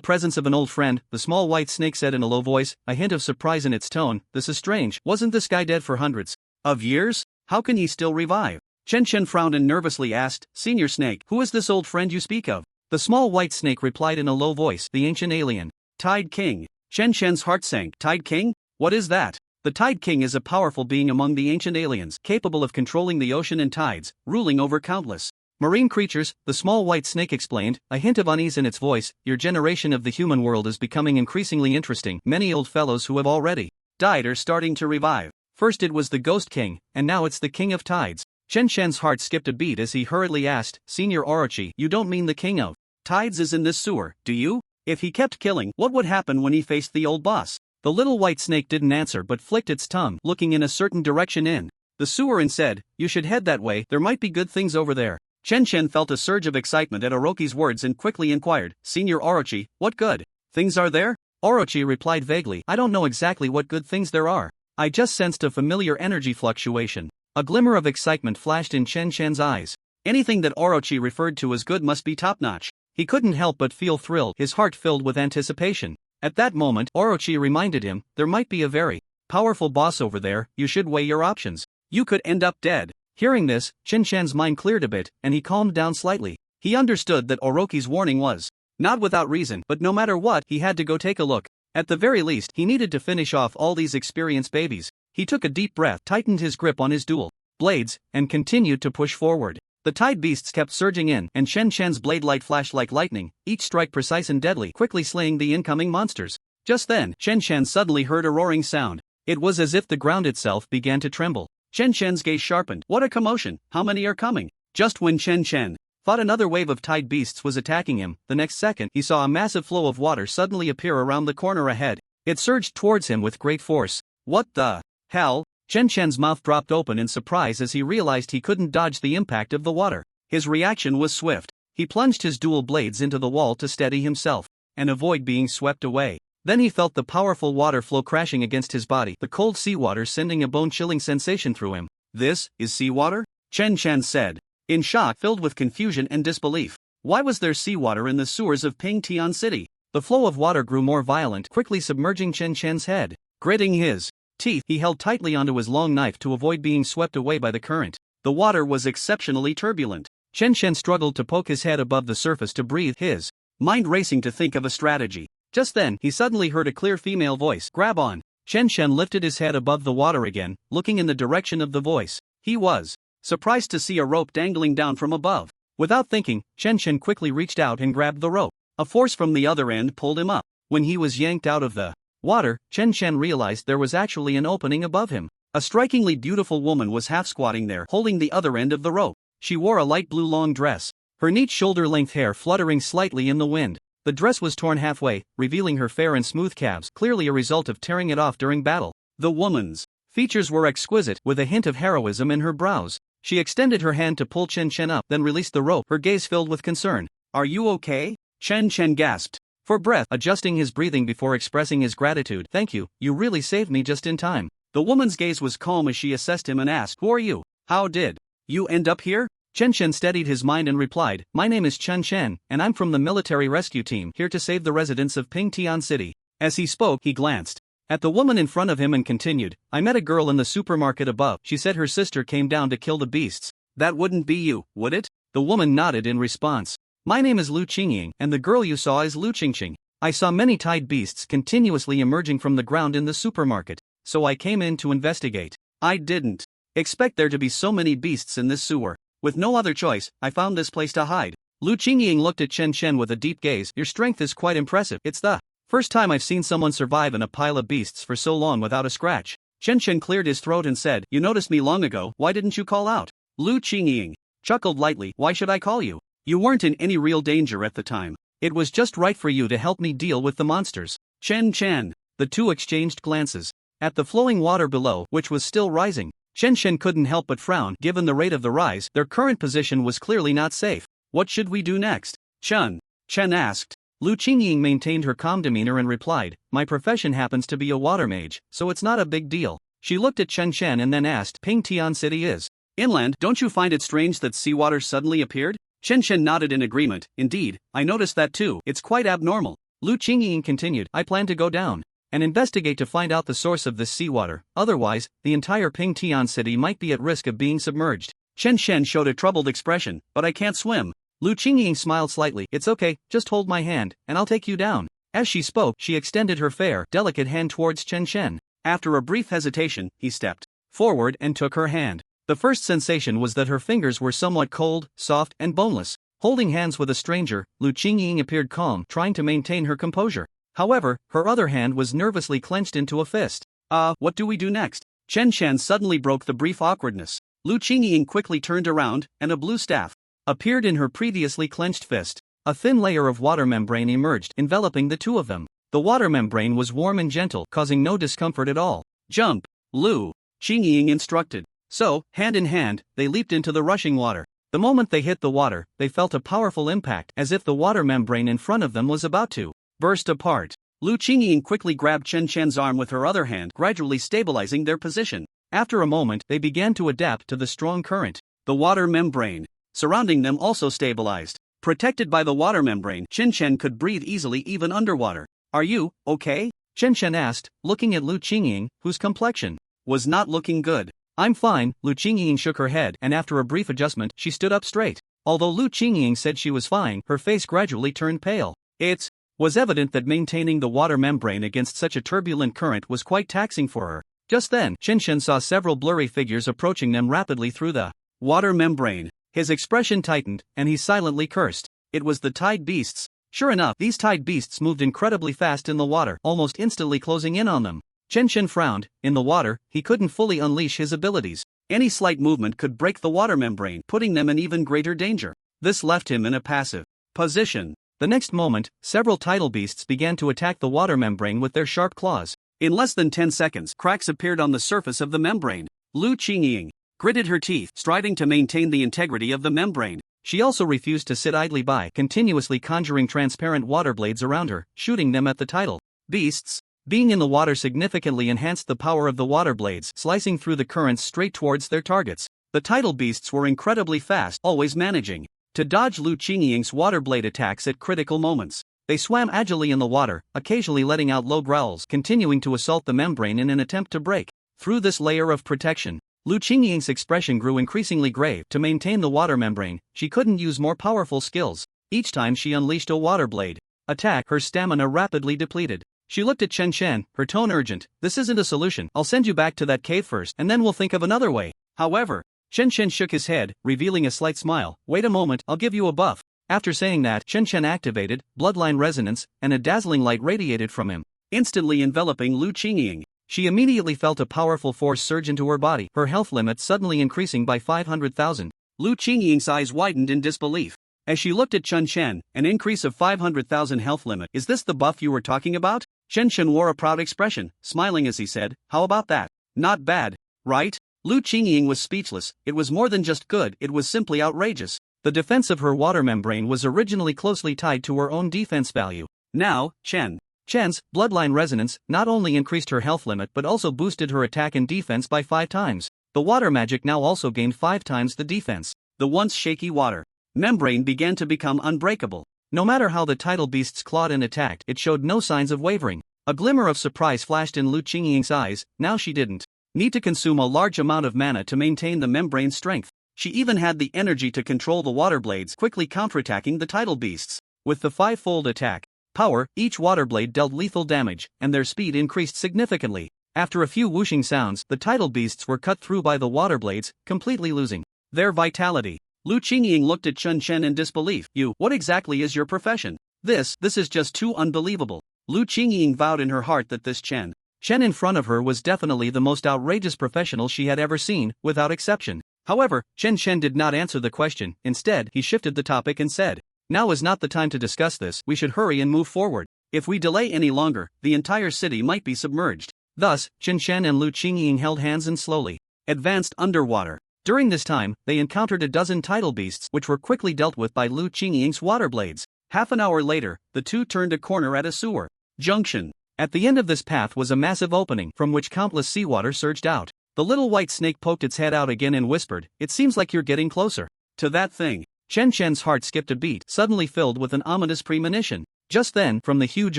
presence of an old friend, the small white snake said in a low voice, a hint of surprise in its tone. This is strange. Wasn't this guy dead for hundreds of years? How can he still revive? Chen Chen frowned and nervously asked, Senior Snake, who is this old friend you speak of? The small white snake replied in a low voice, the ancient alien. Tide King. Chen Chen's heart sank. Tide King? What is that? The Tide King is a powerful being among the ancient aliens, capable of controlling the ocean and tides, ruling over countless marine creatures, the small white snake explained, a hint of unease in its voice. Your generation of the human world is becoming increasingly interesting. Many old fellows who have already died are starting to revive. First it was the Ghost King, and now it's the King of Tides. Chen Chen's heart skipped a beat as he hurriedly asked, Senior Orochi, you don't mean the King of Tides is in this sewer, do you? If he kept killing, what would happen when he faced the old boss? The little white snake didn't answer but flicked its tongue, looking in a certain direction in the sewer and said, You should head that way, there might be good things over there. Chen Chen felt a surge of excitement at Orochi's words and quickly inquired, Senior Orochi, what good things are there? Orochi replied vaguely, I don't know exactly what good things there are. I just sensed a familiar energy fluctuation. A glimmer of excitement flashed in Chen Chen's eyes. Anything that Orochi referred to as good must be top-notch. He couldn't help but feel thrilled, his heart filled with anticipation. At that moment, Orochi reminded him, there might be a very powerful boss over there, you should weigh your options. You could end up dead. Hearing this, Chen Chen's mind cleared a bit, and he calmed down slightly. He understood that Orochi's warning was not without reason, but no matter what, he had to go take a look. At the very least, he needed to finish off all these experienced babies. He took a deep breath, tightened his grip on his dual blades, and continued to push forward. The tide beasts kept surging in, and Chen Chen's blade light flashed like lightning, each strike precise and deadly, quickly slaying the incoming monsters. Just then, Chen Chen suddenly heard a roaring sound. It was as if the ground itself began to tremble. Chen Chen's gaze sharpened. What a commotion! How many are coming? Just when Chen Chen thought another wave of tide beasts was attacking him. The next second, he saw a massive flow of water suddenly appear around the corner ahead. It surged towards him with great force. What the hell? Chen Chen's mouth dropped open in surprise as he realized he couldn't dodge the impact of the water. His reaction was swift. He plunged his dual blades into the wall to steady himself and avoid being swept away. Then he felt the powerful water flow crashing against his body, the cold seawater sending a bone-chilling sensation through him. This is seawater? Chen Chen said, in shock filled with confusion and disbelief. Why was there seawater in the sewers of Pingtian City? The flow of water grew more violent, quickly submerging Chen Chen's head. Gritting his teeth, he held tightly onto his long knife to avoid being swept away by the current. The water was exceptionally turbulent. Chen Chen struggled to poke his head above the surface to breathe, his mind racing to think of a strategy. Just then, he suddenly heard a clear female voice. Grab on. Chen Chen lifted his head above the water again, looking in the direction of the voice. He was surprised to see a rope dangling down from above. Without thinking, Chen Chen quickly reached out and grabbed the rope. A force from the other end pulled him up. When he was yanked out of the water, Chen Chen realized there was actually an opening above him. A strikingly beautiful woman was half squatting there, holding the other end of the rope. She wore a light blue long dress, her neat shoulder-length hair fluttering slightly in the wind. The dress was torn halfway, revealing her fair and smooth calves, clearly a result of tearing it off during battle. The woman's features were exquisite, with a hint of heroism in her brows. She extended her hand to pull Chen Chen up, then released the rope, her gaze filled with concern. Are you okay? Chen Chen gasped for breath, adjusting his breathing before expressing his gratitude. Thank you, you really saved me just in time. The woman's gaze was calm as she assessed him and asked, Who are you? How did you end up here? Chen Chen steadied his mind and replied, My name is Chen Chen, and I'm from the military rescue team, here to save the residents of Pingtian City. As he spoke, he glanced at the woman in front of him and continued, I met a girl in the supermarket above. She said her sister came down to kill the beasts. That wouldn't be you, would it? The woman nodded in response. My name is Lu Qingying, and the girl you saw is Lu Qingqing. I saw many tide beasts continuously emerging from the ground in the supermarket, so I came in to investigate. I didn't expect there to be so many beasts in this sewer. With no other choice, I found this place to hide. Lu Qingying looked at Chen Chen with a deep gaze. Your strength is quite impressive. It's the first time I've seen someone survive in a pile of beasts for so long without a scratch. Chen Chen cleared his throat and said, You noticed me long ago, why didn't you call out? Lu Qingying chuckled lightly. Why should I call you? You weren't in any real danger at the time. It was just right for you to help me deal with the monsters. Chen Chen. The two exchanged glances at the flowing water below, which was still rising. Chen Chen couldn't help but frown. Given the rate of the rise, their current position was clearly not safe. What should we do next? Chen asked. Lu Qingying maintained her calm demeanor and replied, My profession happens to be a water mage, so it's not a big deal. She looked at Chen Chen and then asked, Pingtian City is inland, don't you find it strange that seawater suddenly appeared? Chen Chen nodded in agreement. Indeed, I noticed that too. It's quite abnormal. Lu Qingying continued, I plan to go down and investigate to find out the source of this seawater, otherwise, the entire Pingtian City might be at risk of being submerged. Chen Chen showed a troubled expression, but I can't swim. Lu Qingying smiled slightly. It's okay, just hold my hand, and I'll take you down. As she spoke, she extended her fair, delicate hand towards Chen Chen. After a brief hesitation, he stepped forward and took her hand. The first sensation was that her fingers were somewhat cold, soft, and boneless. Holding hands with a stranger, Lu Qingying appeared calm, trying to maintain her composure. However, her other hand was nervously clenched into a fist. What do we do next? Chen Chen suddenly broke the brief awkwardness. Lu Qingying quickly turned around, and a blue staff appeared in her previously clenched fist. A thin layer of water membrane emerged, enveloping the two of them. The water membrane was warm and gentle, causing no discomfort at all. Jump! Lu Qingying instructed. So, hand in hand, they leaped into the rushing water. The moment they hit the water, they felt a powerful impact, as if the water membrane in front of them was about to burst apart. Lu Qingying quickly grabbed Chen Chen's arm with her other hand, gradually stabilizing their position. After a moment, they began to adapt to the strong current. The water membrane surrounding them also stabilized. Protected by the water membrane, Chen Chen could breathe easily even underwater. Are you okay? Chen Chen asked, looking at Lu Qingying, whose complexion was not looking good. I'm fine, Lu Qingying shook her head, and after a brief adjustment, she stood up straight. Although Lu Qingying said she was fine, her face gradually turned pale. It was evident that maintaining the water membrane against such a turbulent current was quite taxing for her. Just then, Chen Chen saw several blurry figures approaching them rapidly through the water membrane. His expression tightened, and he silently cursed. It was the tide beasts. Sure enough, these tide beasts moved incredibly fast in the water, almost instantly closing in on them. Chen Chen frowned. In the water, he couldn't fully unleash his abilities. Any slight movement could break the water membrane, putting them in even greater danger. This left him in a passive position. The next moment, several tidal beasts began to attack the water membrane with their sharp claws. In less than 10 seconds, cracks appeared on the surface of the membrane. Lu Qingying gritted her teeth, striving to maintain the integrity of the membrane. She also refused to sit idly by, continuously conjuring transparent water blades around her, shooting them at the tidal beasts. Being in the water significantly enhanced the power of the water blades, slicing through the currents straight towards their targets. The tidal beasts were incredibly fast, always managing to dodge Lu Qingying's water blade attacks at critical moments. They swam agilely in the water, occasionally letting out low growls, continuing to assault the membrane in an attempt to break through this layer of protection. Lu Qingying's expression grew increasingly grave. To maintain the water membrane, she couldn't use more powerful skills. Each time she unleashed a water blade attack, her stamina rapidly depleted. She looked at Chen Chen, her tone urgent. "This isn't a solution. I'll send you back to that cave first, and then we'll think of another way." However, Chen Chen shook his head, revealing a slight smile. "Wait a moment, I'll give you a buff." After saying that, Chen Chen activated bloodline resonance, and a dazzling light radiated from him, instantly enveloping Lu Qingying. She immediately felt a powerful force surge into her body, her health limit suddenly increasing by 500,000. Lu Qingying's eyes widened in disbelief as she looked at Chen Chen. "An increase of 500,000 health limit. Is this the buff you were talking about?" Chen Chen wore a proud expression, smiling as he said, "How about that? Not bad, right?" Lu Qingying was speechless. It was more than just good, it was simply outrageous. The defense of her water membrane was originally closely tied to her own defense value. Now, Chen's bloodline resonance not only increased her health limit but also boosted her attack and defense by 5 times. The water magic now also gained 5 times the defense. The once shaky water membrane began to become unbreakable. No matter how the tidal beasts clawed and attacked, it showed no signs of wavering. A glimmer of surprise flashed in Lu Qingying's eyes. Now she didn't need to consume a large amount of mana to maintain the membrane's strength. She even had the energy to control the water blades, quickly counterattacking the tidal beasts. With the 5-fold attack power, each water blade dealt lethal damage, and their speed increased significantly. After a few whooshing sounds, the tidal beasts were cut through by the water blades, completely losing their vitality. Lu Qingying looked at Chen Chen in disbelief. What exactly is your profession? This is just too unbelievable." Lu Qingying vowed in her heart that this Chen in front of her was definitely the most outrageous professional she had ever seen, without exception. However, Chen Chen did not answer the question. Instead, he shifted the topic and said, "Now is not the time to discuss this. We should hurry and move forward. If we delay any longer, the entire city might be submerged." Thus, Chen Chen and Lu Qingying held hands and slowly advanced underwater. During this time, they encountered a dozen tidal beasts, which were quickly dealt with by Lu Qingying's water blades. Half an hour later, the two turned a corner at a sewer junction. At the end of this path was a massive opening, from which countless seawater surged out. The little white snake poked its head out again and whispered, "It seems like you're getting closer to that thing." Chen Chen's heart skipped a beat, suddenly filled with an ominous premonition. Just then, from the huge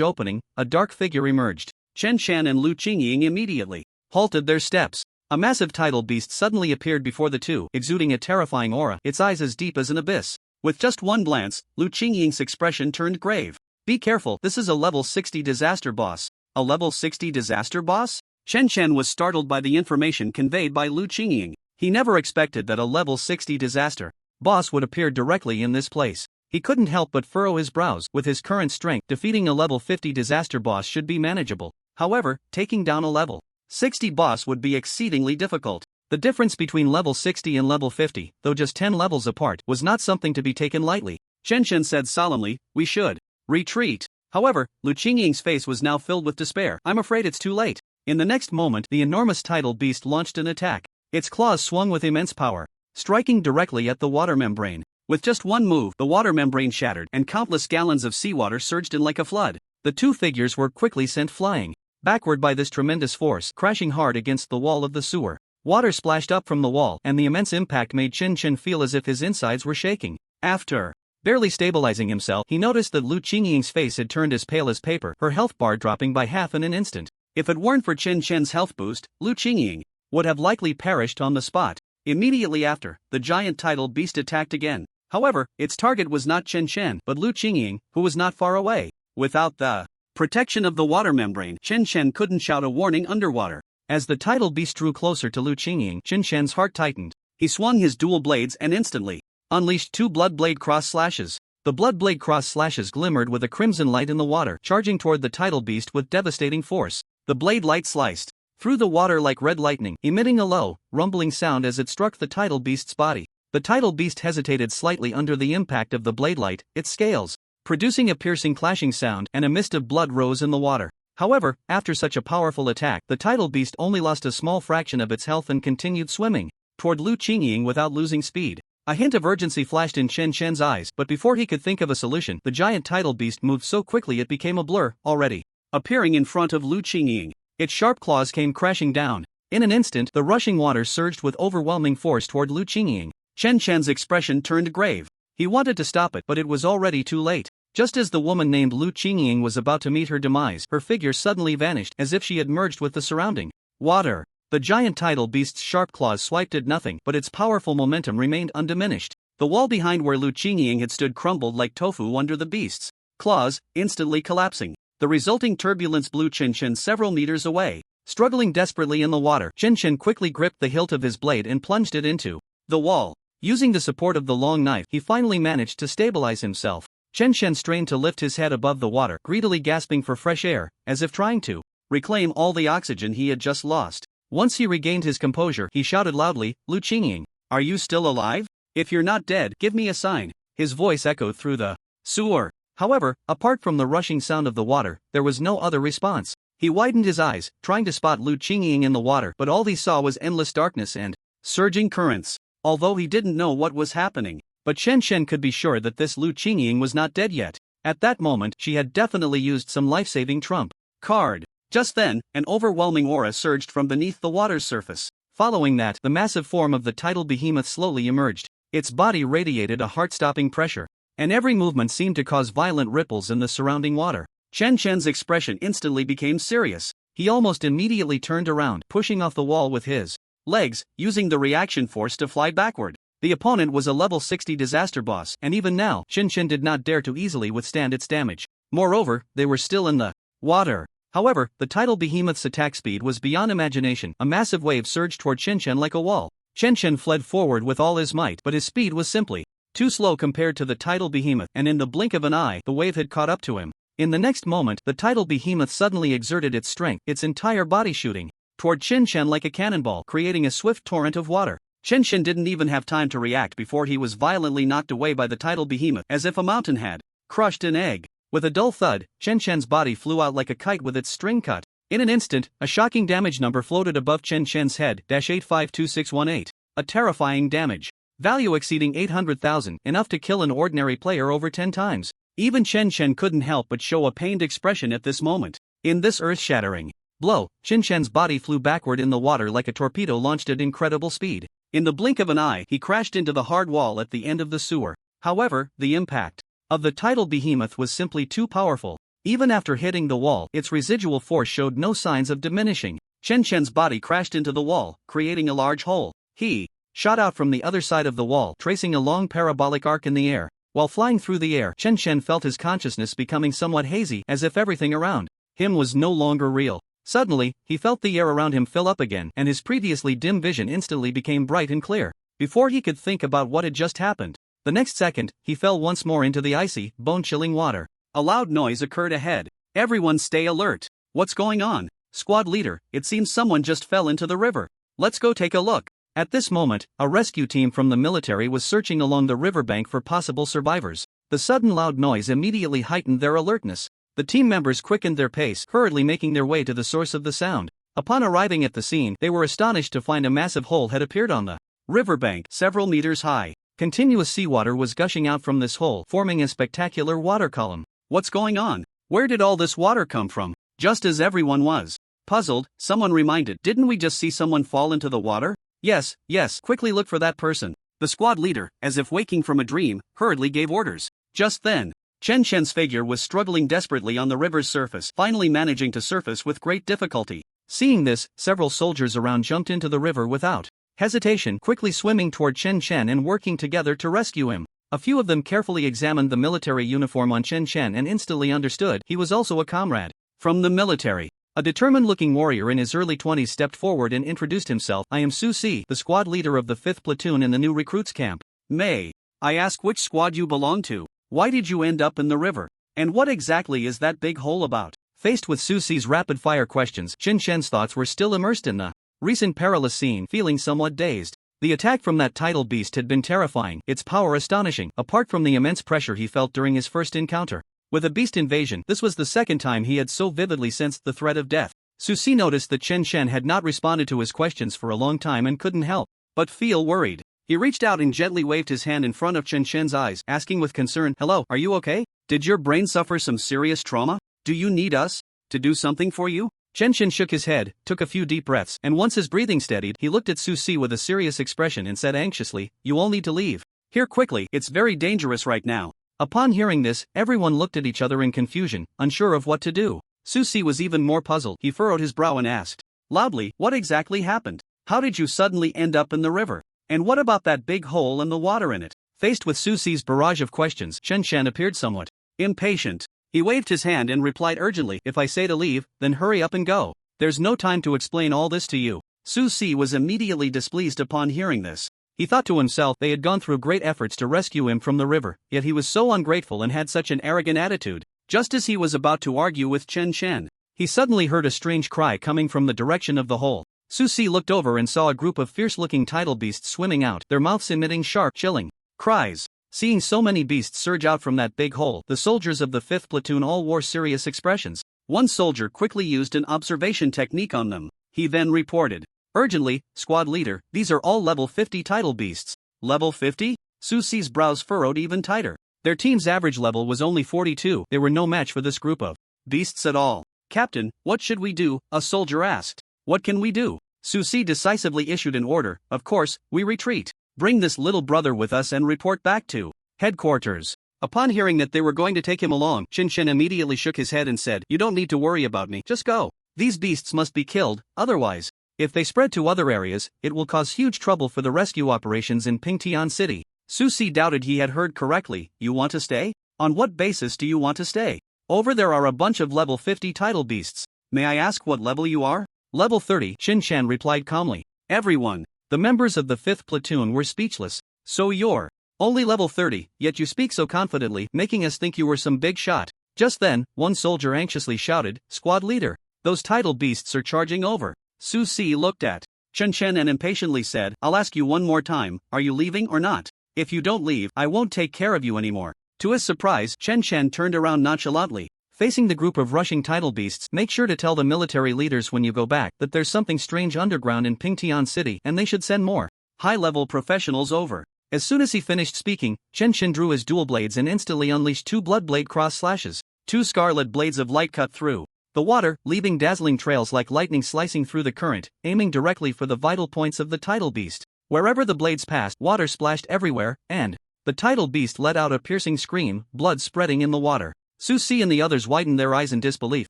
opening, a dark figure emerged. Chen Chen and Lu Qingying immediately halted their steps. A massive tidal beast suddenly appeared before the two, exuding a terrifying aura, its eyes as deep as an abyss. With just one glance, Lu Qingying's expression turned grave. "Be careful, this is a level 60 disaster boss." "A level 60 disaster boss?" Chen Chen was startled by the information conveyed by Lu Qingying. He never expected that a level 60 disaster boss would appear directly in this place. He couldn't help but furrow his brows. With his current strength, defeating a level 50 disaster boss should be manageable. However, taking down a level 60 boss would be exceedingly difficult. The difference between level 60 and level 50, though just 10 levels apart, was not something to be taken lightly. Chen Chen said solemnly, "We should retreat." However, Lu Qingying's face was now filled with despair. "I'm afraid it's too late." In the next moment, the enormous tidal beast launched an attack. Its claws swung with immense power, striking directly at the water membrane. With just one move, the water membrane shattered, and countless gallons of seawater surged in like a flood. The two figures were quickly sent flying backward by this tremendous force, crashing hard against the wall of the sewer. Water splashed up from the wall, and the immense impact made Chen Chen feel as if his insides were shaking. After barely stabilizing himself, he noticed that Lu Qingying's face had turned as pale as paper, her health bar dropping by half in an instant. If it weren't for Chen Chen's health boost, Lu Qingying would have likely perished on the spot. Immediately after, the giant tidal beast attacked again. However, its target was not Chen Chen, but Lu Qingying, who was not far away. Without the protection of the water membrane, Chen Chen couldn't shout a warning underwater. As the tidal beast drew closer to Lu Qingying, Chen Chen's heart tightened. He swung his dual blades and instantly unleashed 2 blood blade cross slashes. The blood blade cross slashes glimmered with a crimson light in the water, charging toward the tidal beast with devastating force. The blade light sliced through the water like red lightning, emitting a low, rumbling sound as it struck the tidal beast's body. The tidal beast hesitated slightly under the impact of the blade light, its scales producing a piercing clashing sound, and a mist of blood rose in the water. However, after such a powerful attack, the tidal beast only lost a small fraction of its health and continued swimming toward Lu Qingying without losing speed. A hint of urgency flashed in Chen Shen's eyes, but before he could think of a solution, the giant tidal beast moved so quickly it became a blur, already appearing in front of Lu Qingying. Its sharp claws came crashing down. In an instant, the rushing water surged with overwhelming force toward Lu Qingying. Chen Shen's expression turned grave. He wanted to stop it, but it was already too late. Just as the woman named Lu Qingying was about to meet her demise, her figure suddenly vanished as if she had merged with the surrounding water. The giant tidal beast's sharp claws swiped at nothing, but its powerful momentum remained undiminished. The wall behind where Lu Qingying had stood crumbled like tofu under the beast's claws, instantly collapsing. The resulting turbulence blew Chen Shen several meters away. Struggling desperately in the water, Chen Shen quickly gripped the hilt of his blade and plunged it into the wall. Using the support of the long knife, he finally managed to stabilize himself. Chen Shen strained to lift his head above the water, greedily gasping for fresh air, as if trying to reclaim all the oxygen he had just lost. Once he regained his composure, he shouted loudly, "Lu Qingying, are you still alive? If you're not dead, give me a sign." His voice echoed through the sewer. However, apart from the rushing sound of the water, there was no other response. He widened his eyes, trying to spot Lu Qingying in the water, but all he saw was endless darkness and surging currents. Although he didn't know what was happening, but Chen Shen could be sure that this Lu Qingying was not dead yet. At that moment, she had definitely used some life-saving trump card. Just then, an overwhelming aura surged from beneath the water's surface. Following that, the massive form of the tidal behemoth slowly emerged. Its body radiated a heart-stopping pressure, and every movement seemed to cause violent ripples in the surrounding water. Chen Shen's expression instantly became serious. He almost immediately turned around, pushing off the wall with his legs, using the reaction force to fly backward. The opponent was a level 60 disaster boss, and even now, Chen Shen did not dare to easily withstand its damage. Moreover, they were still in the water. However, the tidal behemoth's attack speed was beyond imagination. A massive wave surged toward Chen Shen like a wall. Chen Shen fled forward with all his might, but his speed was simply too slow compared to the tidal behemoth, and in the blink of an eye, the wave had caught up to him. In the next moment, the tidal behemoth suddenly exerted its strength, its entire body shooting toward Chen Shen like a cannonball, creating a swift torrent of water. Chen Shen didn't even have time to react before he was violently knocked away by the tidal behemoth, as if a mountain had crushed an egg. With a dull thud, Chen Shen's body flew out like a kite with its string cut. In an instant, a shocking damage number floated above Chen Shen's head, -852618. A terrifying damage value exceeding 800,000, enough to kill an ordinary player over 10 times. Even Chen Shen couldn't help but show a pained expression at this moment. In this earth-shattering blow, Chen Shen's body flew backward in the water like a torpedo launched at incredible speed. In the blink of an eye, he crashed into the hard wall at the end of the sewer. However, the impact of the tidal behemoth was simply too powerful. Even after hitting the wall, its residual force showed no signs of diminishing. Chen Shen's body crashed into the wall, creating a large hole. He shot out from the other side of the wall, tracing a long parabolic arc in the air. While flying through the air, Chen Shen felt his consciousness becoming somewhat hazy, as if everything around him was no longer real. Suddenly, he felt the air around him fill up again, and his previously dim vision instantly became bright and clear. Before he could think about what had just happened, the next second, he fell once more into the icy, bone-chilling water. A loud noise occurred ahead. Everyone stay alert. What's going on? Squad leader, it seems someone just fell into the river. Let's go take a look. At this moment, a rescue team from the military was searching along the riverbank for possible survivors. The sudden loud noise immediately heightened their alertness. The team members quickened their pace, hurriedly making their way to the source of the sound. Upon arriving at the scene, they were astonished to find a massive hole had appeared on the riverbank, several meters high. Continuous seawater was gushing out from this hole, forming a spectacular water column. What's going on? Where did all this water come from? Just as everyone was puzzled, someone reminded, didn't we just see someone fall into the water? Yes, quickly look for that person. The squad leader, as if waking from a dream, hurriedly gave orders. Just then, Chen Shen's figure was struggling desperately on the river's surface, finally managing to surface with great difficulty. Seeing this, several soldiers around jumped into the river without hesitation, quickly swimming toward Chen Shen and working together to rescue him. A few of them carefully examined the military uniform on Chen Shen and instantly understood he was also a comrade from the military. A determined-looking warrior in his early 20s stepped forward and introduced himself. I am Su Si, the squad leader of the 5th platoon in the new recruits camp. May I ask which squad you belong to? Why did you end up in the river? And what exactly is that big hole about? Faced with Su Si's rapid-fire questions, Chen Shen's thoughts were still immersed in the recent perilous scene. Feeling somewhat dazed, The attack from that tidal beast had been terrifying, its power astonishing, apart from the immense pressure he felt during his first encounter. With a beast invasion, this was the second time he had so vividly sensed the threat of death. Susi noticed that Chen Shen had not responded to his questions for a long time and couldn't help but feel worried. He reached out and gently waved his hand in front of Chen Shen's eyes, asking with concern, "Hello, are you okay? Did your brain suffer some serious trauma? Do you need us to do something for you?" Chen Shen shook his head, took a few deep breaths, and once his breathing steadied, he looked at Susi with a serious expression and said anxiously, "You all need to leave here quickly, it's very dangerous right now." Upon hearing this, everyone looked at each other in confusion, unsure of what to do. Susi was even more puzzled. He furrowed his brow and asked loudly, "What exactly happened? How did you suddenly end up in the river? And what about that big hole and the water in it?" Faced with Susi's barrage of questions, Chen Shen appeared somewhat impatient. He waved his hand and replied urgently, "If I say to leave, then hurry up and go. There's no time to explain all this to you." Susi was immediately displeased upon hearing this. He thought to himself they had gone through great efforts to rescue him from the river, yet he was so ungrateful and had such an arrogant attitude. Just as he was about to argue with Chen Shen, he suddenly heard a strange cry coming from the direction of the hole. Susi looked over and saw a group of fierce-looking tidal beasts swimming out, their mouths emitting sharp, chilling cries. Seeing so many beasts surge out from that big hole, the soldiers of the 5th platoon all wore serious expressions. One soldier quickly used an observation technique on them. He then reported urgently, "Squad leader, these are all level 50 tidal beasts." Level 50? Susi's brows furrowed even tighter. Their team's average level was only 42. They were no match for this group of beasts at all. "Captain, what should we do?" a soldier asked. "What can we do?" Susi decisively issued an order. "Of course, we retreat. Bring this little brother with us and report back to headquarters." Upon hearing that they were going to take him along, Chen Shen immediately shook his head and said, "You don't need to worry about me, just go. These beasts must be killed, otherwise, if they spread to other areas, it will cause huge trouble for the rescue operations in Pingtian City." Susi doubted he had heard correctly. "You want to stay? On what basis do you want to stay? Over there are a bunch of level 50 tidal beasts. May I ask what level you are?" "Level 30, Chen Shen replied calmly. Everyone, the members of the 5th platoon, were speechless. "So you're only level 30, yet you speak so confidently, making us think you were some big shot." Just then, one soldier anxiously shouted, "Squad leader, those tidal beasts are charging over." Susi looked at Chen Shen and impatiently said, "I'll ask you one more time, are you leaving or not? If you don't leave, I won't take care of you anymore." To his surprise, Chen Shen turned around nonchalantly. Facing the group of rushing tidal beasts, "Make sure to tell the military leaders when you go back that there's something strange underground in Pingtian City and they should send more high-level professionals over." As soon as he finished speaking, Chen Shen drew his dual blades and instantly unleashed 2 blood-blade cross slashes. 2 scarlet blades of light cut through the water, leaving dazzling trails like lightning slicing through the current, aiming directly for the vital points of the tidal beast. Wherever the blades passed, water splashed everywhere, and the tidal beast let out a piercing scream, blood spreading in the water. Susi and the others widened their eyes in disbelief,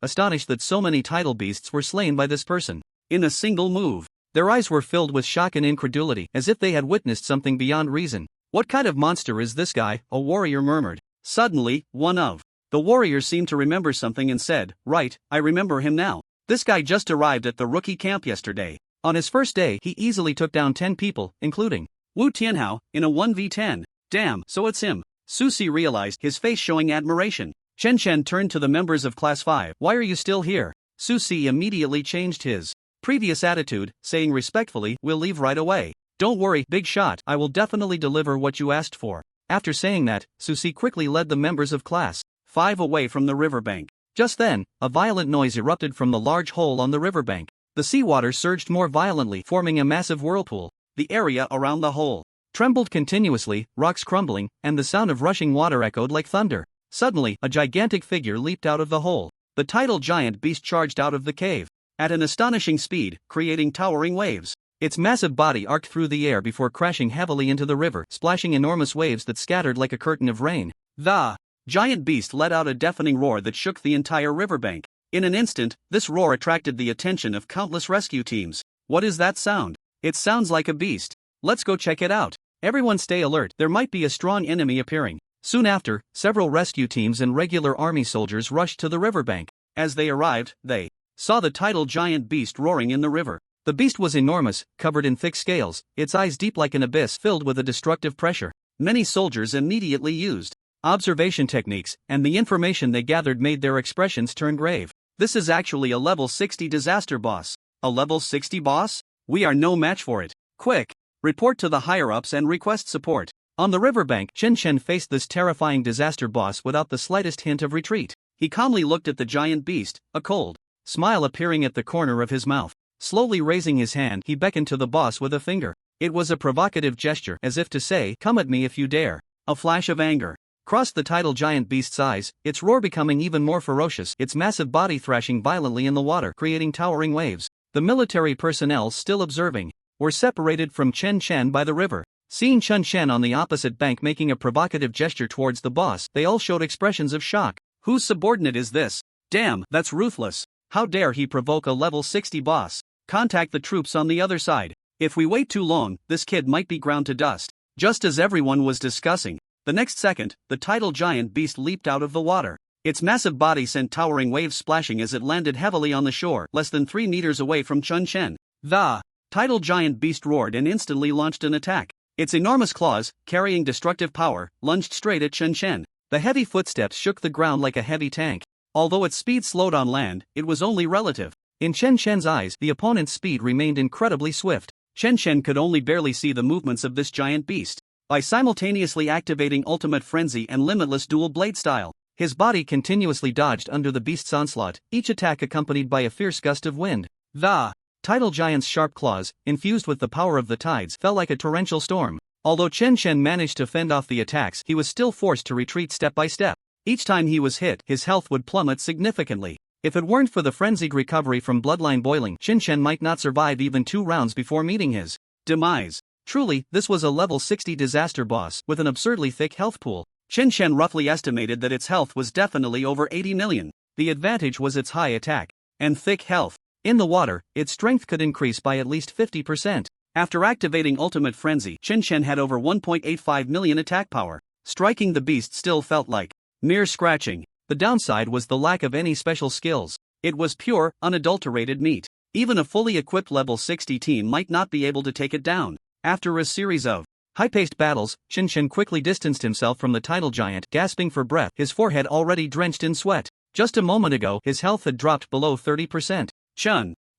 astonished that so many tidal beasts were slain by this person in a single move. Their eyes were filled with shock and incredulity, as if they had witnessed something beyond reason. "What kind of monster is this guy?" a warrior murmured. Suddenly, one of the warriors seemed to remember something and said, "Right, I remember him now. This guy just arrived at the rookie camp yesterday. On his first day, he easily took down 10 people, including Wu Tianhao, in a 1v10. Damn, so it's him." Susi realized, his face showing admiration. Chen Shen turned to the members of Class 5. "Why are you still here?" Susi immediately changed his previous attitude, saying respectfully, "We'll leave right away. Don't worry, big shot, I will definitely deliver what you asked for." After saying that, Susi quickly led the members of Class 5 away from the riverbank. Just then, a violent noise erupted from the large hole on the riverbank. The seawater surged more violently, forming a massive whirlpool. The area around the hole trembled continuously, rocks crumbling, and the sound of rushing water echoed like thunder. Suddenly, a gigantic figure leaped out of the hole. The tidal giant beast charged out of the cave at an astonishing speed, creating towering waves. Its massive body arced through the air before crashing heavily into the river, splashing enormous waves that scattered like a curtain of rain. The giant beast let out a deafening roar that shook the entire riverbank. In an instant, this roar attracted the attention of countless rescue teams. "What is that sound? It sounds like a beast. Let's go check it out. Everyone stay alert, there might be a strong enemy appearing." Soon after, several rescue teams and regular army soldiers rushed to the riverbank. As they arrived, they saw the tidal giant beast roaring in the river. The beast was enormous, covered in thick scales, its eyes deep like an abyss filled with a destructive pressure. Many soldiers immediately used observation techniques, and the information they gathered made their expressions turn grave. "This is actually a level 60 disaster boss." "A level 60 boss? We are no match for it. Quick, Report to the higher-ups and request support. On the riverbank, Chen Chen faced this terrifying disaster boss without the slightest hint of retreat. He calmly looked at the giant beast, a cold smile appearing at the corner of his mouth. Slowly raising his hand, he beckoned to the boss with a finger. It was a provocative gesture, as if to say, "Come at me if you dare." A flash of anger crossed the tidal giant beast's eyes, its roar becoming even more ferocious, its massive body thrashing violently in the water, creating towering waves. The military personnel, still observing, were separated from Chen Chen by the river. Seeing Chen Chen on the opposite bank making a provocative gesture towards the boss, they all showed expressions of shock. Whose subordinate is this? Damn, that's ruthless. How dare he provoke a level 60 boss? Contact the troops on the other side. If we wait too long, this kid might be ground to dust. Just as everyone was discussing, the next second, the tidal giant beast leaped out of the water. Its massive body sent towering waves splashing as it landed heavily on the shore, less than 3 meters away from Chen Chen. The tidal giant beast roared and instantly launched an attack. Its enormous claws, carrying destructive power, lunged straight at Chen Chen. The heavy footsteps shook the ground like a heavy tank. Although its speed slowed on land, it was only relative. In Chen Chen's eyes, the opponent's speed remained incredibly swift. Chen Chen could only barely see the movements of this giant beast. By simultaneously activating Ultimate Frenzy and Limitless Dual Blade style, his body continuously dodged under the beast's onslaught, each attack accompanied by a fierce gust of wind. The tidal giant's sharp claws, infused with the power of the tides, fell like a torrential storm. Although Chen Chen managed to fend off the attacks, he was still forced to retreat step by step. Each time he was hit, his health would plummet significantly. If it weren't for the frenzied recovery from bloodline boiling, Chen Chen might not survive even 2 rounds before meeting his demise. Truly, this was a level 60 disaster boss with an absurdly thick health pool. Chen Chen roughly estimated that its health was definitely over 80 million. The advantage was its high attack and thick health. In the water, its strength could increase by at least 50%. After activating Ultimate Frenzy, Chen Chen had over 1.85 million attack power. Striking the beast still felt like mere scratching. The downside was the lack of any special skills. It was pure, unadulterated meat. Even a fully equipped level 60 team might not be able to take it down. After a series of high-paced battles, Chen Chen quickly distanced himself from the tidal giant, gasping for breath, his forehead already drenched in sweat. Just a moment ago, his health had dropped below 30%.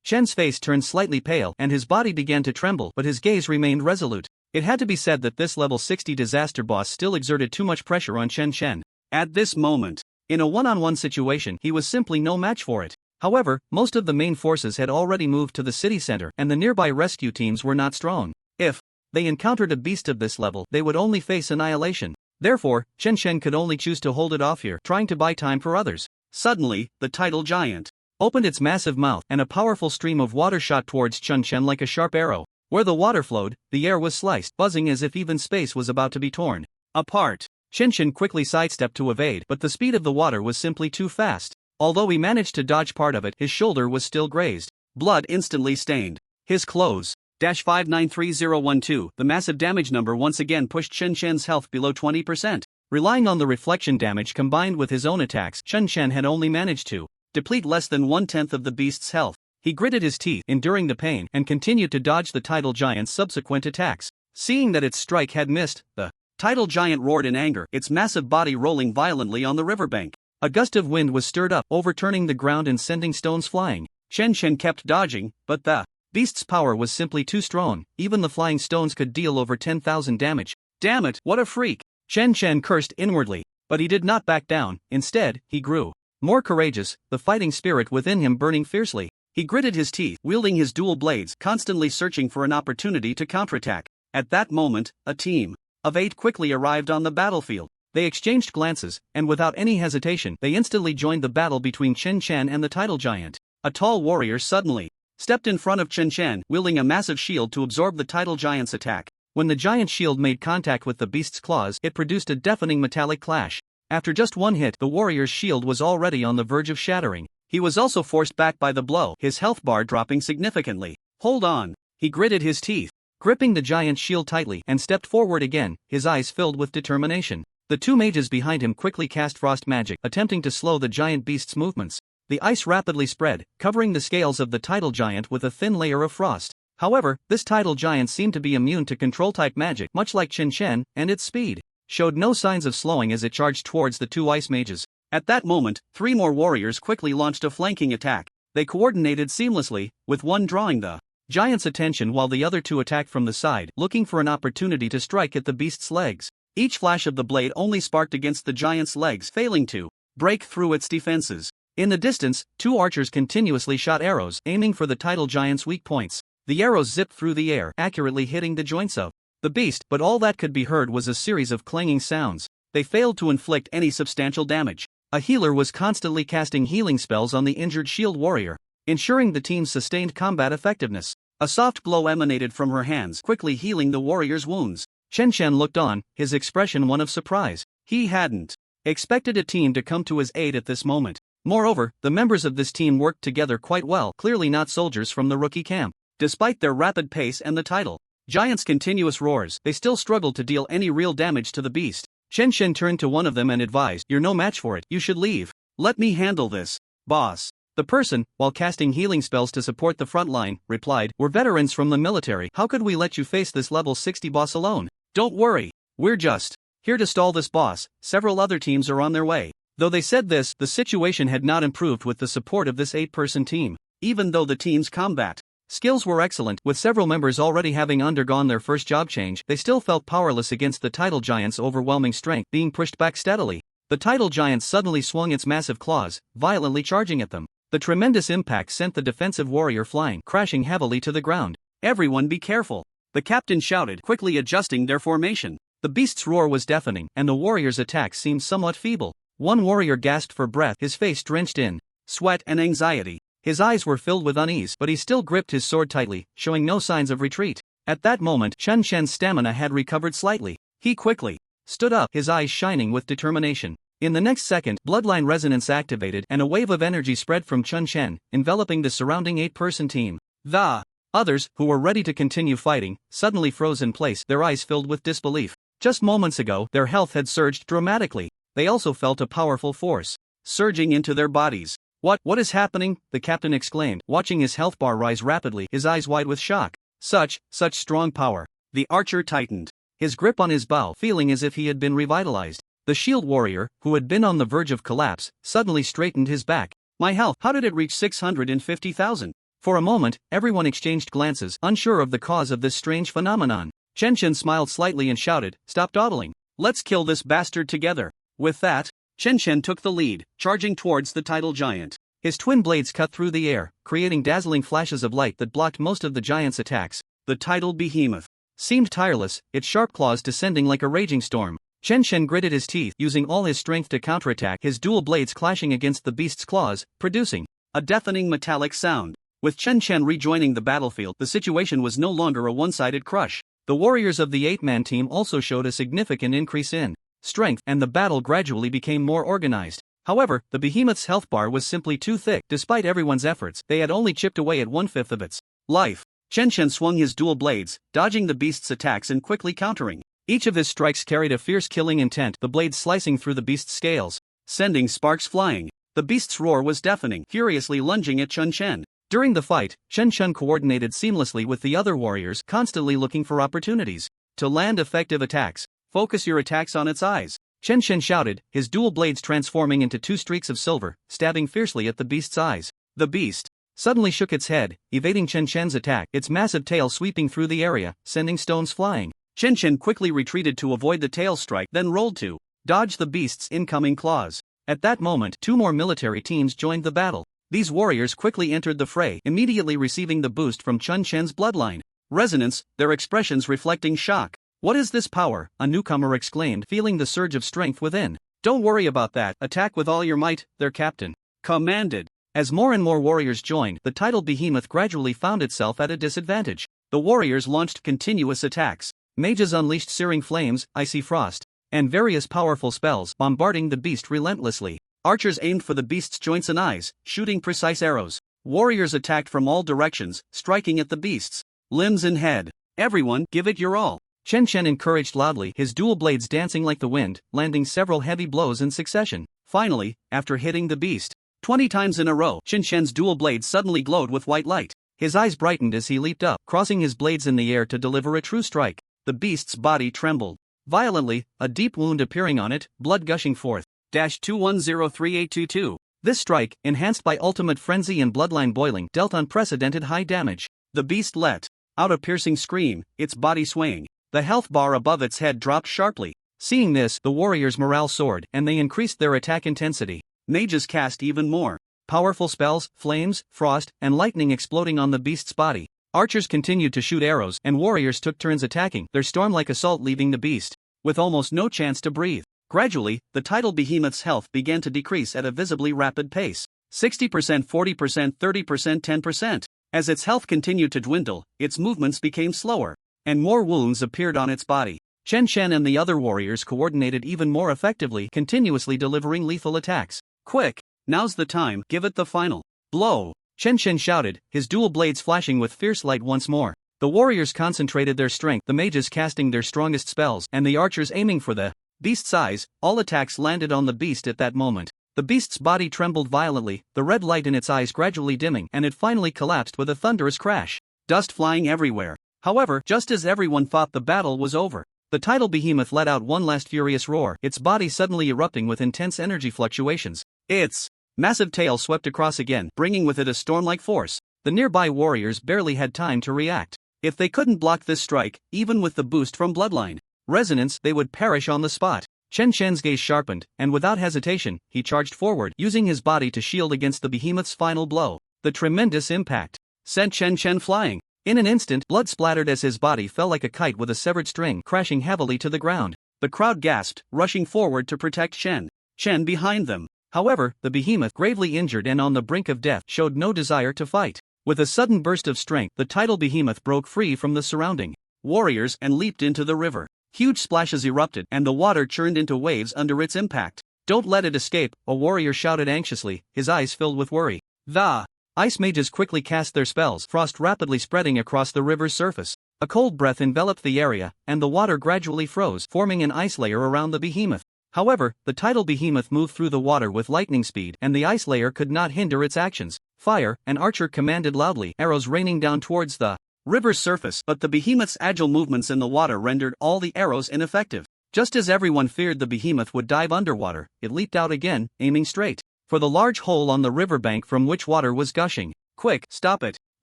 Chen's face turned slightly pale and his body began to tremble, but his gaze remained resolute. It had to be said that this level 60 disaster boss still exerted too much pressure on Chen Chen. At this moment, in a one-on-one situation, he was simply no match for it. However, most of the main forces had already moved to the city center and the nearby rescue teams were not strong. If they encountered a beast of this level, they would only face annihilation. Therefore, Chen Chen could only choose to hold it off here, trying to buy time for others. Suddenly, the tidal giant opened its massive mouth and a powerful stream of water shot towards Chen Chen like a sharp arrow. Where the water flowed, the air was sliced, buzzing as if even space was about to be torn apart. Chen Chen quickly sidestepped to evade, but the speed of the water was simply too fast. Although he managed to dodge part of it, his shoulder was still grazed. Blood instantly stained his clothes. 593012, the massive damage number once again pushed Chen Chen's health below 20%. Relying on the reflection damage combined with his own attacks, Chen Chen had only managed to deplete less than 1/10 of the beast's health. He gritted his teeth, enduring the pain, and continued to dodge the tidal giant's subsequent attacks. Seeing that its strike had missed, the tidal giant roared in anger, its massive body rolling violently on the riverbank. A gust of wind was stirred up, overturning the ground and sending stones flying. Chen Chen kept dodging, but the beast's power was simply too strong. Even the flying stones could deal over 10,000 damage. Damn it, what a freak! Chen Chen cursed inwardly, but he did not back down. Instead, he grew more courageous, the fighting spirit within him burning fiercely. He gritted his teeth, wielding his dual blades, constantly searching for an opportunity to counterattack. At that moment, a team of 8 quickly arrived on the battlefield. They exchanged glances, and without any hesitation, they instantly joined the battle between Chen Chen and the tidal giant. A tall warrior suddenly stepped in front of Chen Chen, wielding a massive shield to absorb the tidal giant's attack. When the giant shield made contact with the beast's claws, it produced a deafening metallic clash. After just one hit, the warrior's shield was already on the verge of shattering. He was also forced back by the blow, his health bar dropping significantly. Hold on. He gritted his teeth, gripping the giant's shield tightly, and stepped forward again, his eyes filled with determination. The 2 mages behind him quickly cast frost magic, attempting to slow the giant beast's movements. The ice rapidly spread, covering the scales of the tidal giant with a thin layer of frost. However, this tidal giant seemed to be immune to control-type magic, much like Chen Chen, and its speed showed no signs of slowing as it charged towards the 2 ice mages. At that moment, 3 more warriors quickly launched a flanking attack. They coordinated seamlessly, with one drawing the Giant's attention while the other two attacked from the side, looking for an opportunity to strike at the beast's legs. Each flash of the blade only sparked against the giant's legs, failing to break through its defenses. In the distance, two archers continuously shot arrows, aiming for the title giant's weak points. The arrows zipped through the air, accurately hitting the joints of the beast, but all that could be heard was a series of clanging sounds. They failed to inflict any substantial damage. A healer was constantly casting healing spells on the injured shield warrior, ensuring the team's sustained combat effectiveness. A soft glow emanated from her hands, quickly healing the warrior's wounds. Chen Chen looked on, his expression one of surprise. He hadn't expected a team to come to his aid at this moment. Moreover, the members of this team worked together quite well, clearly not soldiers from the rookie camp. Despite their rapid pace and the title giant's continuous roars, they still struggled to deal any real damage to the beast. Chen Chen turned to one of them and advised, "You're no match for it, you should leave. Let me handle this, boss." The person, while casting healing spells to support the front line, replied, "We're veterans from the military, how could we let you face this level 60 boss alone? Don't worry, we're just here to stall this boss, several other teams are on their way." Though they said this, the situation had not improved with the support of this 8-person team. Even though the team's combat skills were excellent, with several members already having undergone their first job change, they still felt powerless against the title giant's overwhelming strength, being pushed back steadily. The title giant suddenly swung its massive claws, violently charging at them. The tremendous impact sent the defensive warrior flying, crashing heavily to the ground. "Everyone be careful," the captain shouted, quickly adjusting their formation. The beast's roar was deafening, and the warrior's attack seemed somewhat feeble. One warrior gasped for breath, his face drenched in sweat and anxiety. His eyes were filled with unease, but he still gripped his sword tightly, showing no signs of retreat. At that moment, Chen Chen's stamina had recovered slightly. He quickly stood up, his eyes shining with determination. In the next second, bloodline resonance activated, and a wave of energy spread from Chen Chen, enveloping the surrounding 8-person team. The others, who were ready to continue fighting, suddenly froze in place, their eyes filled with disbelief. Just moments ago, their health had surged dramatically. They also felt a powerful force surging into their bodies. What is happening?" the captain exclaimed, watching his health bar rise rapidly, his eyes wide with shock. Such strong power. The archer tightened his grip on his bow, feeling as if he had been revitalized. The shield warrior, who had been on the verge of collapse, suddenly straightened his back. "My health, how did it reach 650,000? For a moment, everyone exchanged glances, unsure of the cause of this strange phenomenon. Chen Chen smiled slightly and shouted, "Stop dawdling. Let's kill this bastard together." With that, Chen Chen took the lead, charging towards the title giant. His twin blades cut through the air, creating dazzling flashes of light that blocked most of the giant's attacks. The title behemoth seemed tireless, its sharp claws descending like a raging storm. Chen Chen gritted his teeth, using all his strength to counterattack, his dual blades clashing against the beast's claws, producing a deafening metallic sound. With Chen Chen rejoining the battlefield, the situation was no longer a one-sided crush. The warriors of the 8-man team also showed a significant increase in strength, and the battle gradually became more organized. However, the behemoth's health bar was simply too thick. Despite everyone's efforts, they had only chipped away at 1/5 of its life. Chen Chen swung his dual blades, dodging the beast's attacks and quickly countering. Each of his strikes carried a fierce killing intent, the blades slicing through the beast's scales, sending sparks flying. The beast's roar was deafening, furiously lunging at Chen Chen. During the fight, Chen Chen coordinated seamlessly with the other warriors, constantly looking for opportunities to land effective attacks. "Focus your attacks on its eyes," Chen Chen shouted, his dual blades transforming into 2 streaks of silver, stabbing fiercely at the beast's eyes. The beast suddenly shook its head, evading Chen Chen's attack, its massive tail sweeping through the area, sending stones flying. Chen Chen quickly retreated to avoid the tail strike, then rolled to dodge the beast's incoming claws. At that moment, 2 more military teams joined the battle. These warriors quickly entered the fray, immediately receiving the boost from Chen Chen's bloodline resonance, their expressions reflecting shock. "What is this power?" a newcomer exclaimed, feeling the surge of strength within. "Don't worry about that, attack with all your might," their captain commanded. As more and more warriors joined, the title behemoth gradually found itself at a disadvantage. The warriors launched continuous attacks. Mages unleashed searing flames, icy frost, and various powerful spells, bombarding the beast relentlessly. Archers aimed for the beast's joints and eyes, shooting precise arrows. Warriors attacked from all directions, striking at the beast's limbs and head. "Everyone, give it your all," Chen Chen encouraged loudly, his dual blades dancing like the wind, landing several heavy blows in succession. Finally, after hitting the beast 20 times in a row, Chen Chen's dual blades suddenly glowed with white light. His eyes brightened as he leaped up, crossing his blades in the air to deliver a true strike. The beast's body trembled violently, a deep wound appearing on it, blood gushing forth. 2103822. This strike, enhanced by ultimate frenzy and bloodline boiling, dealt unprecedented high damage. The beast let out a piercing scream, its body swaying. The health bar above its head dropped sharply. Seeing this, the warriors' morale soared and they increased their attack intensity. Mages cast even more powerful spells, flames, frost, and lightning exploding on the beast's body. Archers continued to shoot arrows and warriors took turns attacking, their storm-like assault leaving the beast with almost no chance to breathe. Gradually, the tidal behemoth's health began to decrease at a visibly rapid pace. 60%, 40%, 30%, 10%. As its health continued to dwindle, its movements became slower, and more wounds appeared on its body. Chen Chen and the other warriors coordinated even more effectively, continuously delivering lethal attacks. Quick! Now's the time, give it the final blow! Chen Chen shouted, his dual blades flashing with fierce light once more. The warriors concentrated their strength, the mages casting their strongest spells, and the archers aiming for the beast's eyes. All attacks landed on the beast at that moment. The beast's body trembled violently, the red light in its eyes gradually dimming, and it finally collapsed with a thunderous crash. Dust flying everywhere. However, just as everyone thought the battle was over, the tidal behemoth let out one last furious roar, its body suddenly erupting with intense energy fluctuations. Its massive tail swept across again, bringing with it a storm-like force. The nearby warriors barely had time to react. If they couldn't block this strike, even with the boost from bloodline resonance, they would perish on the spot. Chen Chen's gaze sharpened, and without hesitation, he charged forward, using his body to shield against the behemoth's final blow. The tremendous impact sent Chen Chen flying. In an instant, blood splattered as his body fell like a kite with a severed string, crashing heavily to the ground. The crowd gasped, rushing forward to protect Chen Chen behind them. However, the behemoth, gravely injured and on the brink of death, showed no desire to fight. With a sudden burst of strength, the tidal behemoth broke free from the surrounding warriors and leaped into the river. Huge splashes erupted, and the water churned into waves under its impact. Don't let it escape, a warrior shouted anxiously, his eyes filled with worry. The ice mages quickly cast their spells, frost rapidly spreading across the river's surface. A cold breath enveloped the area, and the water gradually froze, forming an ice layer around the behemoth. However, the tidal behemoth moved through the water with lightning speed, and the ice layer could not hinder its actions. Fire, an archer commanded loudly, arrows raining down towards the river's surface, but the behemoth's agile movements in the water rendered all the arrows ineffective. Just as everyone feared the behemoth would dive underwater, it leaped out again, aiming straight for the large hole on the riverbank from which water was gushing. Quick, stop it!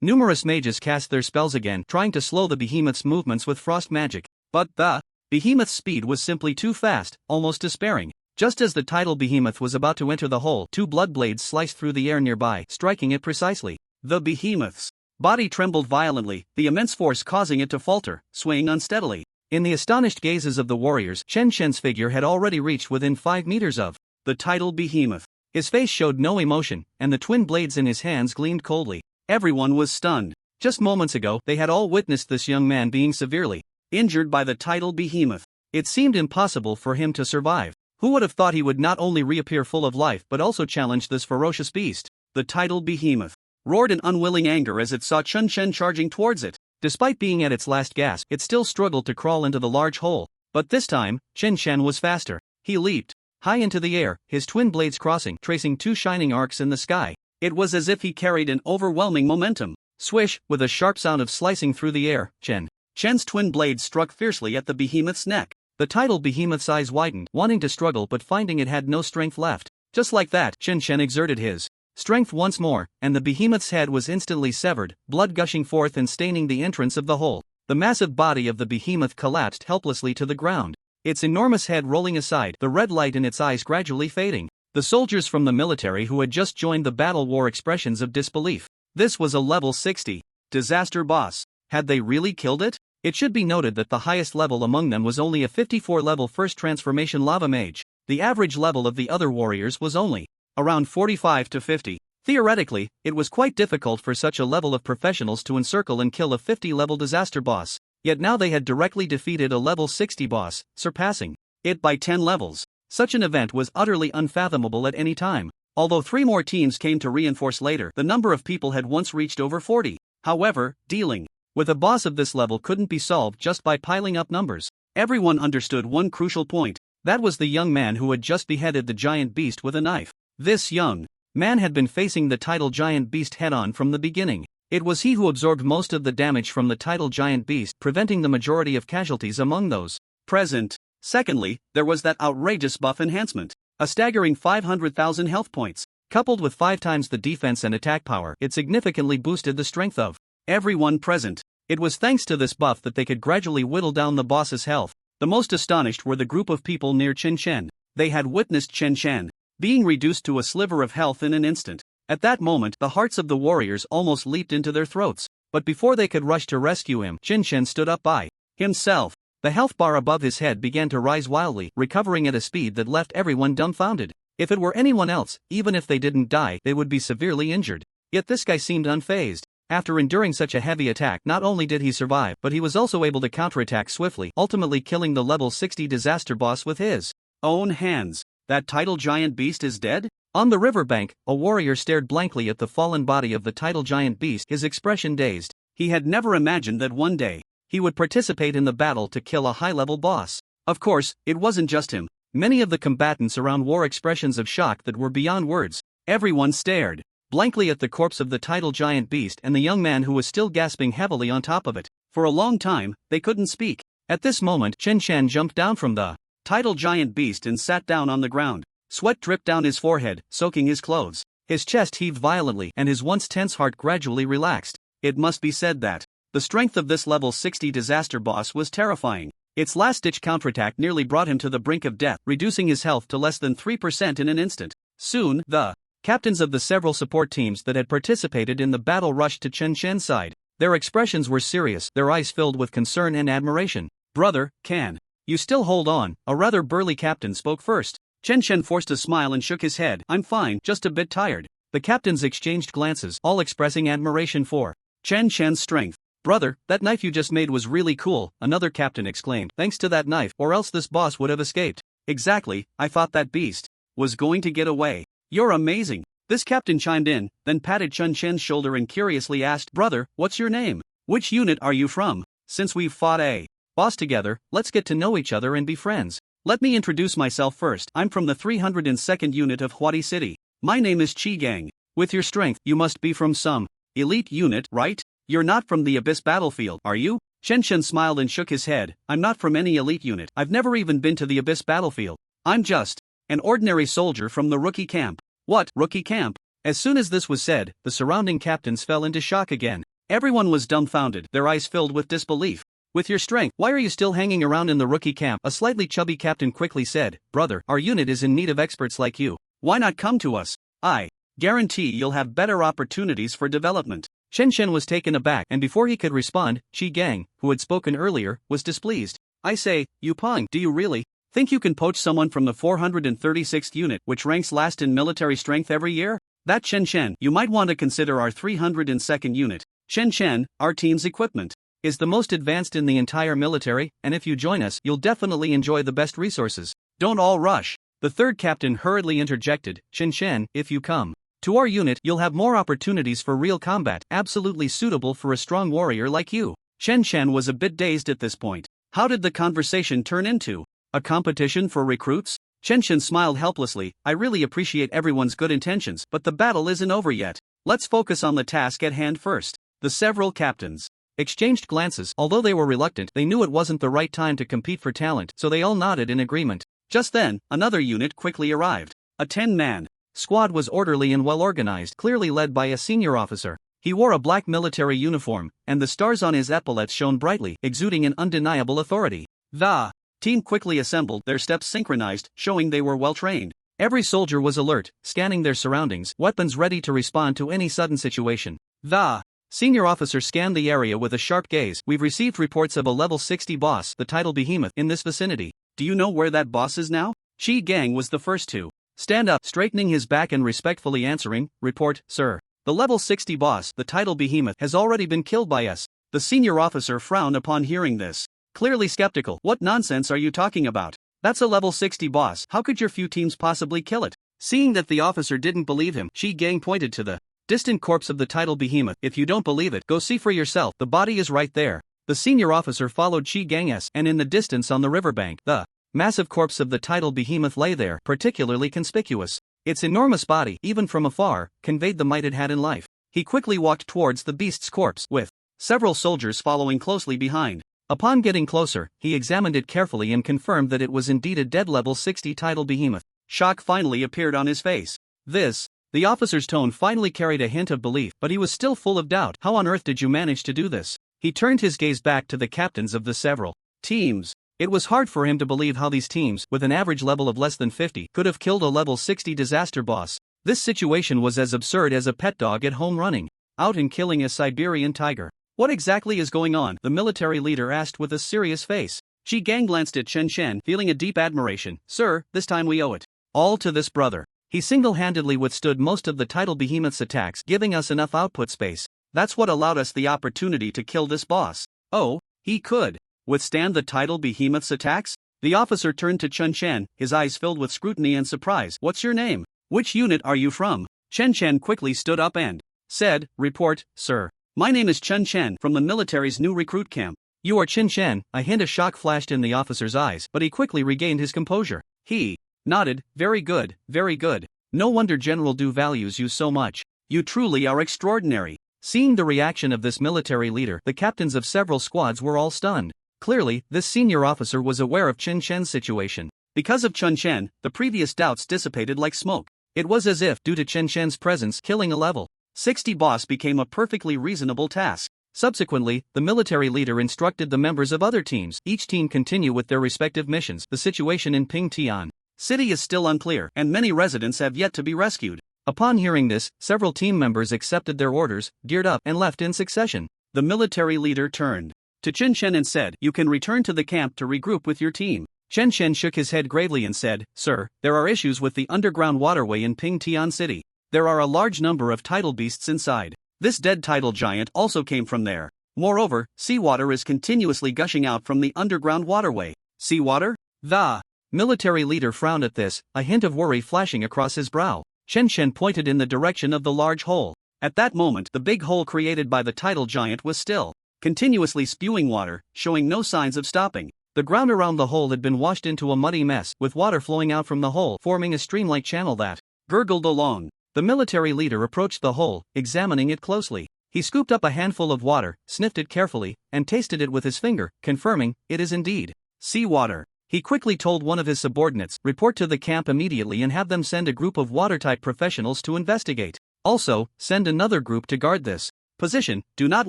Numerous mages cast their spells again, trying to slow the behemoth's movements with frost magic. But the behemoth's speed was simply too fast, almost despairing. Just as the tidal behemoth was about to enter the hole, two blood blades sliced through the air nearby, striking it precisely. The behemoth's body trembled violently, the immense force causing it to falter, swaying unsteadily. In the astonished gazes of the warriors, Chen Chen's figure had already reached within 5 meters of the tidal behemoth. His face showed no emotion, and the twin blades in his hands gleamed coldly. Everyone was stunned. Just moments ago, they had all witnessed this young man being severely injured by the tidal behemoth. It seemed impossible for him to survive. Who would have thought he would not only reappear full of life but also challenge this ferocious beast? The tidal behemoth roared in unwilling anger as it saw Chen Chen charging towards it. Despite being at its last gasp, it still struggled to crawl into the large hole. But this time, Chen Chen was faster. He leaped high into the air, his twin blades crossing, tracing 2 shining arcs in the sky. It was as if he carried an overwhelming momentum. Swish, with a sharp sound of slicing through the air, Chen's twin blades struck fiercely at the behemoth's neck. The tidal behemoth's eyes widened, wanting to struggle but finding it had no strength left. Just like that, Chen Chen exerted his strength once more, and the behemoth's head was instantly severed, blood gushing forth and staining the entrance of the hole. The massive body of the behemoth collapsed helplessly to the ground, its enormous head rolling aside, the red light in its eyes gradually fading. The soldiers from the military who had just joined the battle wore expressions of disbelief. This was a level 60 disaster boss. Had they really killed it? It should be noted that the highest level among them was only a 54 level first transformation lava mage. The average level of the other warriors was only around 45 to 50. Theoretically, it was quite difficult for such a level of professionals to encircle and kill a 50-level disaster boss. Yet now they had directly defeated a level 60 boss, surpassing it by 10 levels. Such an event was utterly unfathomable at any time. Although 3 more teams came to reinforce later, the number of people had once reached over 40. However, dealing with a boss of this level couldn't be solved just by piling up numbers. Everyone understood one crucial point. That was the young man who had just beheaded the giant beast with a knife. This young man had been facing the tidal giant beast head-on from the beginning. It was he who absorbed most of the damage from the tidal giant beast, preventing the majority of casualties among those present. Secondly, there was that outrageous buff enhancement. A staggering 500,000 health points. Coupled with 5 times the defense and attack power, it significantly boosted the strength of everyone present. It was thanks to this buff that they could gradually whittle down the boss's health. The most astonished were the group of people near Chen Chen. They had witnessed Chen Chen being reduced to a sliver of health in an instant. At that moment, the hearts of the warriors almost leaped into their throats. But before they could rush to rescue him, Chen Chen stood up by himself. The health bar above his head began to rise wildly, recovering at a speed that left everyone dumbfounded. If it were anyone else, even if they didn't die, they would be severely injured. Yet this guy seemed unfazed. After enduring such a heavy attack, not only did he survive, but he was also able to counterattack swiftly, ultimately killing the level 60 disaster boss with his own hands. That tidal giant beast is dead? On the riverbank, a warrior stared blankly at the fallen body of the tidal giant beast, his expression dazed. He had never imagined that one day he would participate in the battle to kill a high-level boss. Of course, it wasn't just him. Many of the combatants around wore expressions of shock that were beyond words. Everyone stared blankly at the corpse of the tidal giant beast and the young man who was still gasping heavily on top of it. For a long time, they couldn't speak. At this moment, Chen Chen jumped down from the tidal giant beast and sat down on the ground. Sweat dripped down his forehead, soaking his clothes. His chest heaved violently and his once tense heart gradually relaxed. It must be said that the strength of this level 60 disaster boss was terrifying. Its last-ditch counterattack nearly brought him to the brink of death, reducing his health to less than 3% in an instant. Soon, the captains of the several support teams that had participated in the battle rushed to Chen Chen's side. Their expressions were serious, their eyes filled with concern and admiration. "Brother, can you still hold on?" A rather burly captain spoke first. Chen Chen forced a smile and shook his head. "I'm fine, just a bit tired." The captains exchanged glances, all expressing admiration for Chen Chen's strength. "Brother, that knife you just made was really cool," another captain exclaimed. "Thanks to that knife, or else this boss would have escaped." "Exactly, I thought that beast was going to get away." "You're amazing." This captain chimed in, then patted Chen Chen's shoulder and curiously asked, "Brother, what's your name? Which unit are you from? Since we've fought a boss together, let's get to know each other and be friends. Let me introduce myself first. I'm from the 302nd unit of Huadi City. My name is Qi Gang. With your strength, you must be from some elite unit, right? You're not from the Abyss battlefield, are you?" Chen Chen smiled and shook his head. "I'm not from any elite unit. I've never even been to the Abyss battlefield. I'm just an ordinary soldier from the rookie camp." "What, rookie camp?" As soon as this was said, the surrounding captains fell into shock again. Everyone was dumbfounded, their eyes filled with disbelief. "With your strength, why are you still hanging around in the rookie camp?" A slightly chubby captain quickly said. "Brother, our unit is in need of experts like you. Why not come to us? I guarantee you'll have better opportunities for development." Chen Chen was taken aback, and before he could respond, Qi Gang, who had spoken earlier, was displeased. "I say, you Peng, do you really think you can poach someone from the 436th unit, which ranks last in military strength every year? That Chen Chen, you might want to consider our 302nd unit. Chen Chen, our team's equipment is the most advanced in the entire military, and if you join us, you'll definitely enjoy the best resources. Don't all rush." The third captain hurriedly interjected, "Chen Chen, if you come to our unit, you'll have more opportunities for real combat, absolutely suitable for a strong warrior like you." Chen Chen was a bit dazed at this point. How did the conversation turn into a competition for recruits? Chen Chen smiled helplessly. "I really appreciate everyone's good intentions, but the battle isn't over yet. Let's focus on the task at hand first." The several captains exchanged glances. Although they were reluctant, they knew it wasn't the right time to compete for talent, so they all nodded in agreement. Just then, another unit quickly arrived. A 10-man squad was orderly and well-organized, clearly led by a senior officer. He wore a black military uniform, and the stars on his epaulets shone brightly, exuding an undeniable authority. The team quickly assembled, their steps synchronized, showing they were well-trained. Every soldier was alert, scanning their surroundings, weapons ready to respond to any sudden situation. The senior officer scanned the area with a sharp gaze. "We've received reports of a level 60 boss, the tidal behemoth, in this vicinity. Do you know where that boss is now?" Qi Gang was the first to stand up, straightening his back and respectfully answering, "Report, sir. The level 60 boss, the tidal behemoth, has already been killed by us." The senior officer frowned upon hearing this, clearly skeptical. "What nonsense are you talking about? That's a level 60 boss. How could your few teams possibly kill it?" Seeing that the officer didn't believe him, Qi Gang pointed to the distant corpse of the tidal behemoth. "If you don't believe it, go see for yourself. The body is right there." The senior officer followed Qi Gang's, and in the distance on the riverbank, the massive corpse of the tidal behemoth lay there, particularly conspicuous. Its enormous body, even from afar, conveyed the might it had in life. He quickly walked towards the beast's corpse, with several soldiers following closely behind. Upon getting closer, he examined it carefully and confirmed that it was indeed a dead level 60 tidal behemoth. Shock finally appeared on his face. This The officer's tone finally carried a hint of belief, but he was still full of doubt. How on earth did you manage to do this? He turned his gaze back to the captains of the several teams. It was hard for him to believe how these teams, with an average level of less than 50, could have killed a level 60 disaster boss. This situation was as absurd as a pet dog at home running out and killing a Siberian tiger. What exactly is going on? The military leader asked with a serious face. Ji Gang glanced at Chen Shen, feeling a deep admiration. Sir, this time we owe it all to this brother. He single-handedly withstood most of the tidal behemoth's attacks, giving us enough output space. That's what allowed us the opportunity to kill this boss. Oh, he could withstand the tidal behemoth's attacks? The officer turned to Chen Shen, his eyes filled with scrutiny and surprise. What's your name? Which unit are you from? Chen Shen quickly stood up and said, Report, sir. My name is Chen Shen from the military's new recruit camp. You are Chen Shen. A hint of shock flashed in the officer's eyes, but he quickly regained his composure. He nodded. Very good, very good. No wonder General Du values you so much. You truly are extraordinary. Seeing the reaction of this military leader, the captains of several squads were all stunned. Clearly, this senior officer was aware of Chen Shen's situation. Because of Chen Shen, the previous doubts dissipated like smoke. It was as if, due to Chen Shen's presence, killing a level 60 boss became a perfectly reasonable task. Subsequently, the military leader instructed the members of other teams, each team continue with their respective missions. The situation in Pingtian City is still unclear, and many residents have yet to be rescued. Upon hearing this, several team members accepted their orders, geared up, and left in succession. The military leader turned to Chen Shen and said, You can return to the camp to regroup with your team. Chen Shen shook his head gravely and said, Sir, there are issues with the underground waterway in Pingtian City. There are a large number of tidal beasts inside. This dead tidal giant also came from there. Moreover, seawater is continuously gushing out from the underground waterway. Seawater? The military leader frowned at this, a hint of worry flashing across his brow. Chen Shen pointed in the direction of the large hole. At that moment, the big hole created by the tidal giant was still continuously spewing water, showing no signs of stopping. The ground around the hole had been washed into a muddy mess, with water flowing out from the hole, forming a stream-like channel that gurgled along. The military leader approached the hole, examining it closely. He scooped up a handful of water, sniffed it carefully, and tasted it with his finger, confirming, it is indeed seawater. He quickly told one of his subordinates, report to the camp immediately and have them send a group of watertight professionals to investigate. Also, send another group to guard this position. Do not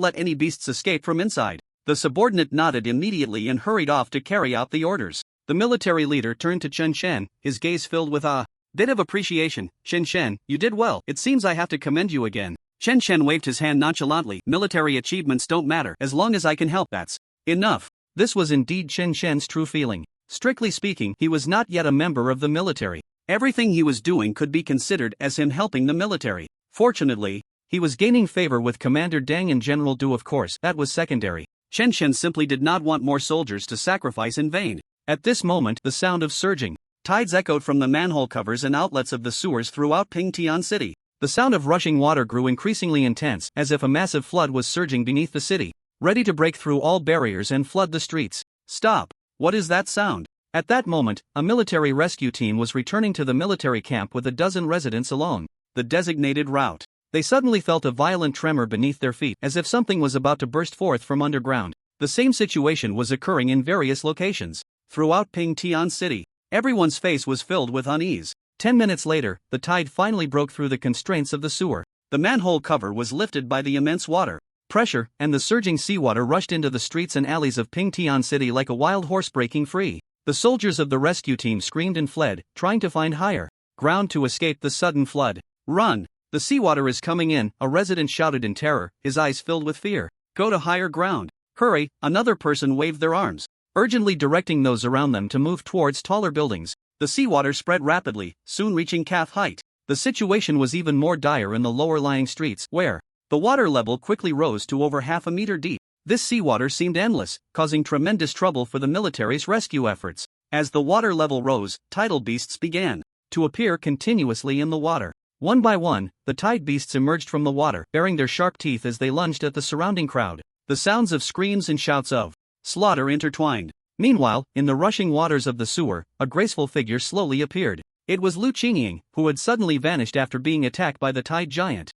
let any beasts escape from inside. The subordinate nodded immediately and hurried off to carry out the orders. The military leader turned to Chen Shen, his gaze filled with a bit of appreciation. Chen Shen, you did well. It seems I have to commend you again. Chen Shen waved his hand nonchalantly. Military achievements don't matter as long as I can help. That's enough. This was indeed Chen Shen's true feeling. Strictly speaking, he was not yet a member of the military. Everything he was doing could be considered as him helping the military. Fortunately, he was gaining favor with Commander Deng and General Du. Of course, that was secondary. Chen Shen simply did not want more soldiers to sacrifice in vain. At this moment, the sound of surging tides echoed from the manhole covers and outlets of the sewers throughout Pingtian City. The sound of rushing water grew increasingly intense, as if a massive flood was surging beneath the city, ready to break through all barriers and flood the streets. Stop! What is that sound? At that moment, a military rescue team was returning to the military camp with a dozen residents along the designated route. They suddenly felt a violent tremor beneath their feet, as if something was about to burst forth from underground. The same situation was occurring in various locations throughout Pingtian City. Everyone's face was filled with unease. 10 minutes later, the tide finally broke through the constraints of the sewer. The manhole cover was lifted by the immense water pressure, and the surging seawater rushed into the streets and alleys of Pingtian City like a wild horse breaking free. The soldiers of the rescue team screamed and fled, trying to find higher ground to escape the sudden flood. Run! The seawater is coming in, a resident shouted in terror, his eyes filled with fear. Go to higher ground. Hurry! Another person waved their arms, urgently directing those around them to move towards taller buildings. The seawater spread rapidly, soon reaching calf height. The situation was even more dire in the lower-lying streets, where the water level quickly rose to over half a meter deep. This seawater seemed endless, causing tremendous trouble for the military's rescue efforts. As the water level rose, tidal beasts began to appear continuously in the water. One by one, the tide beasts emerged from the water, baring their sharp teeth as they lunged at the surrounding crowd. The sounds of screams and shouts of slaughter intertwined. Meanwhile, in the rushing waters of the sewer, a graceful figure slowly appeared. It was Lu Qingying, who had suddenly vanished after being attacked by the tide giant.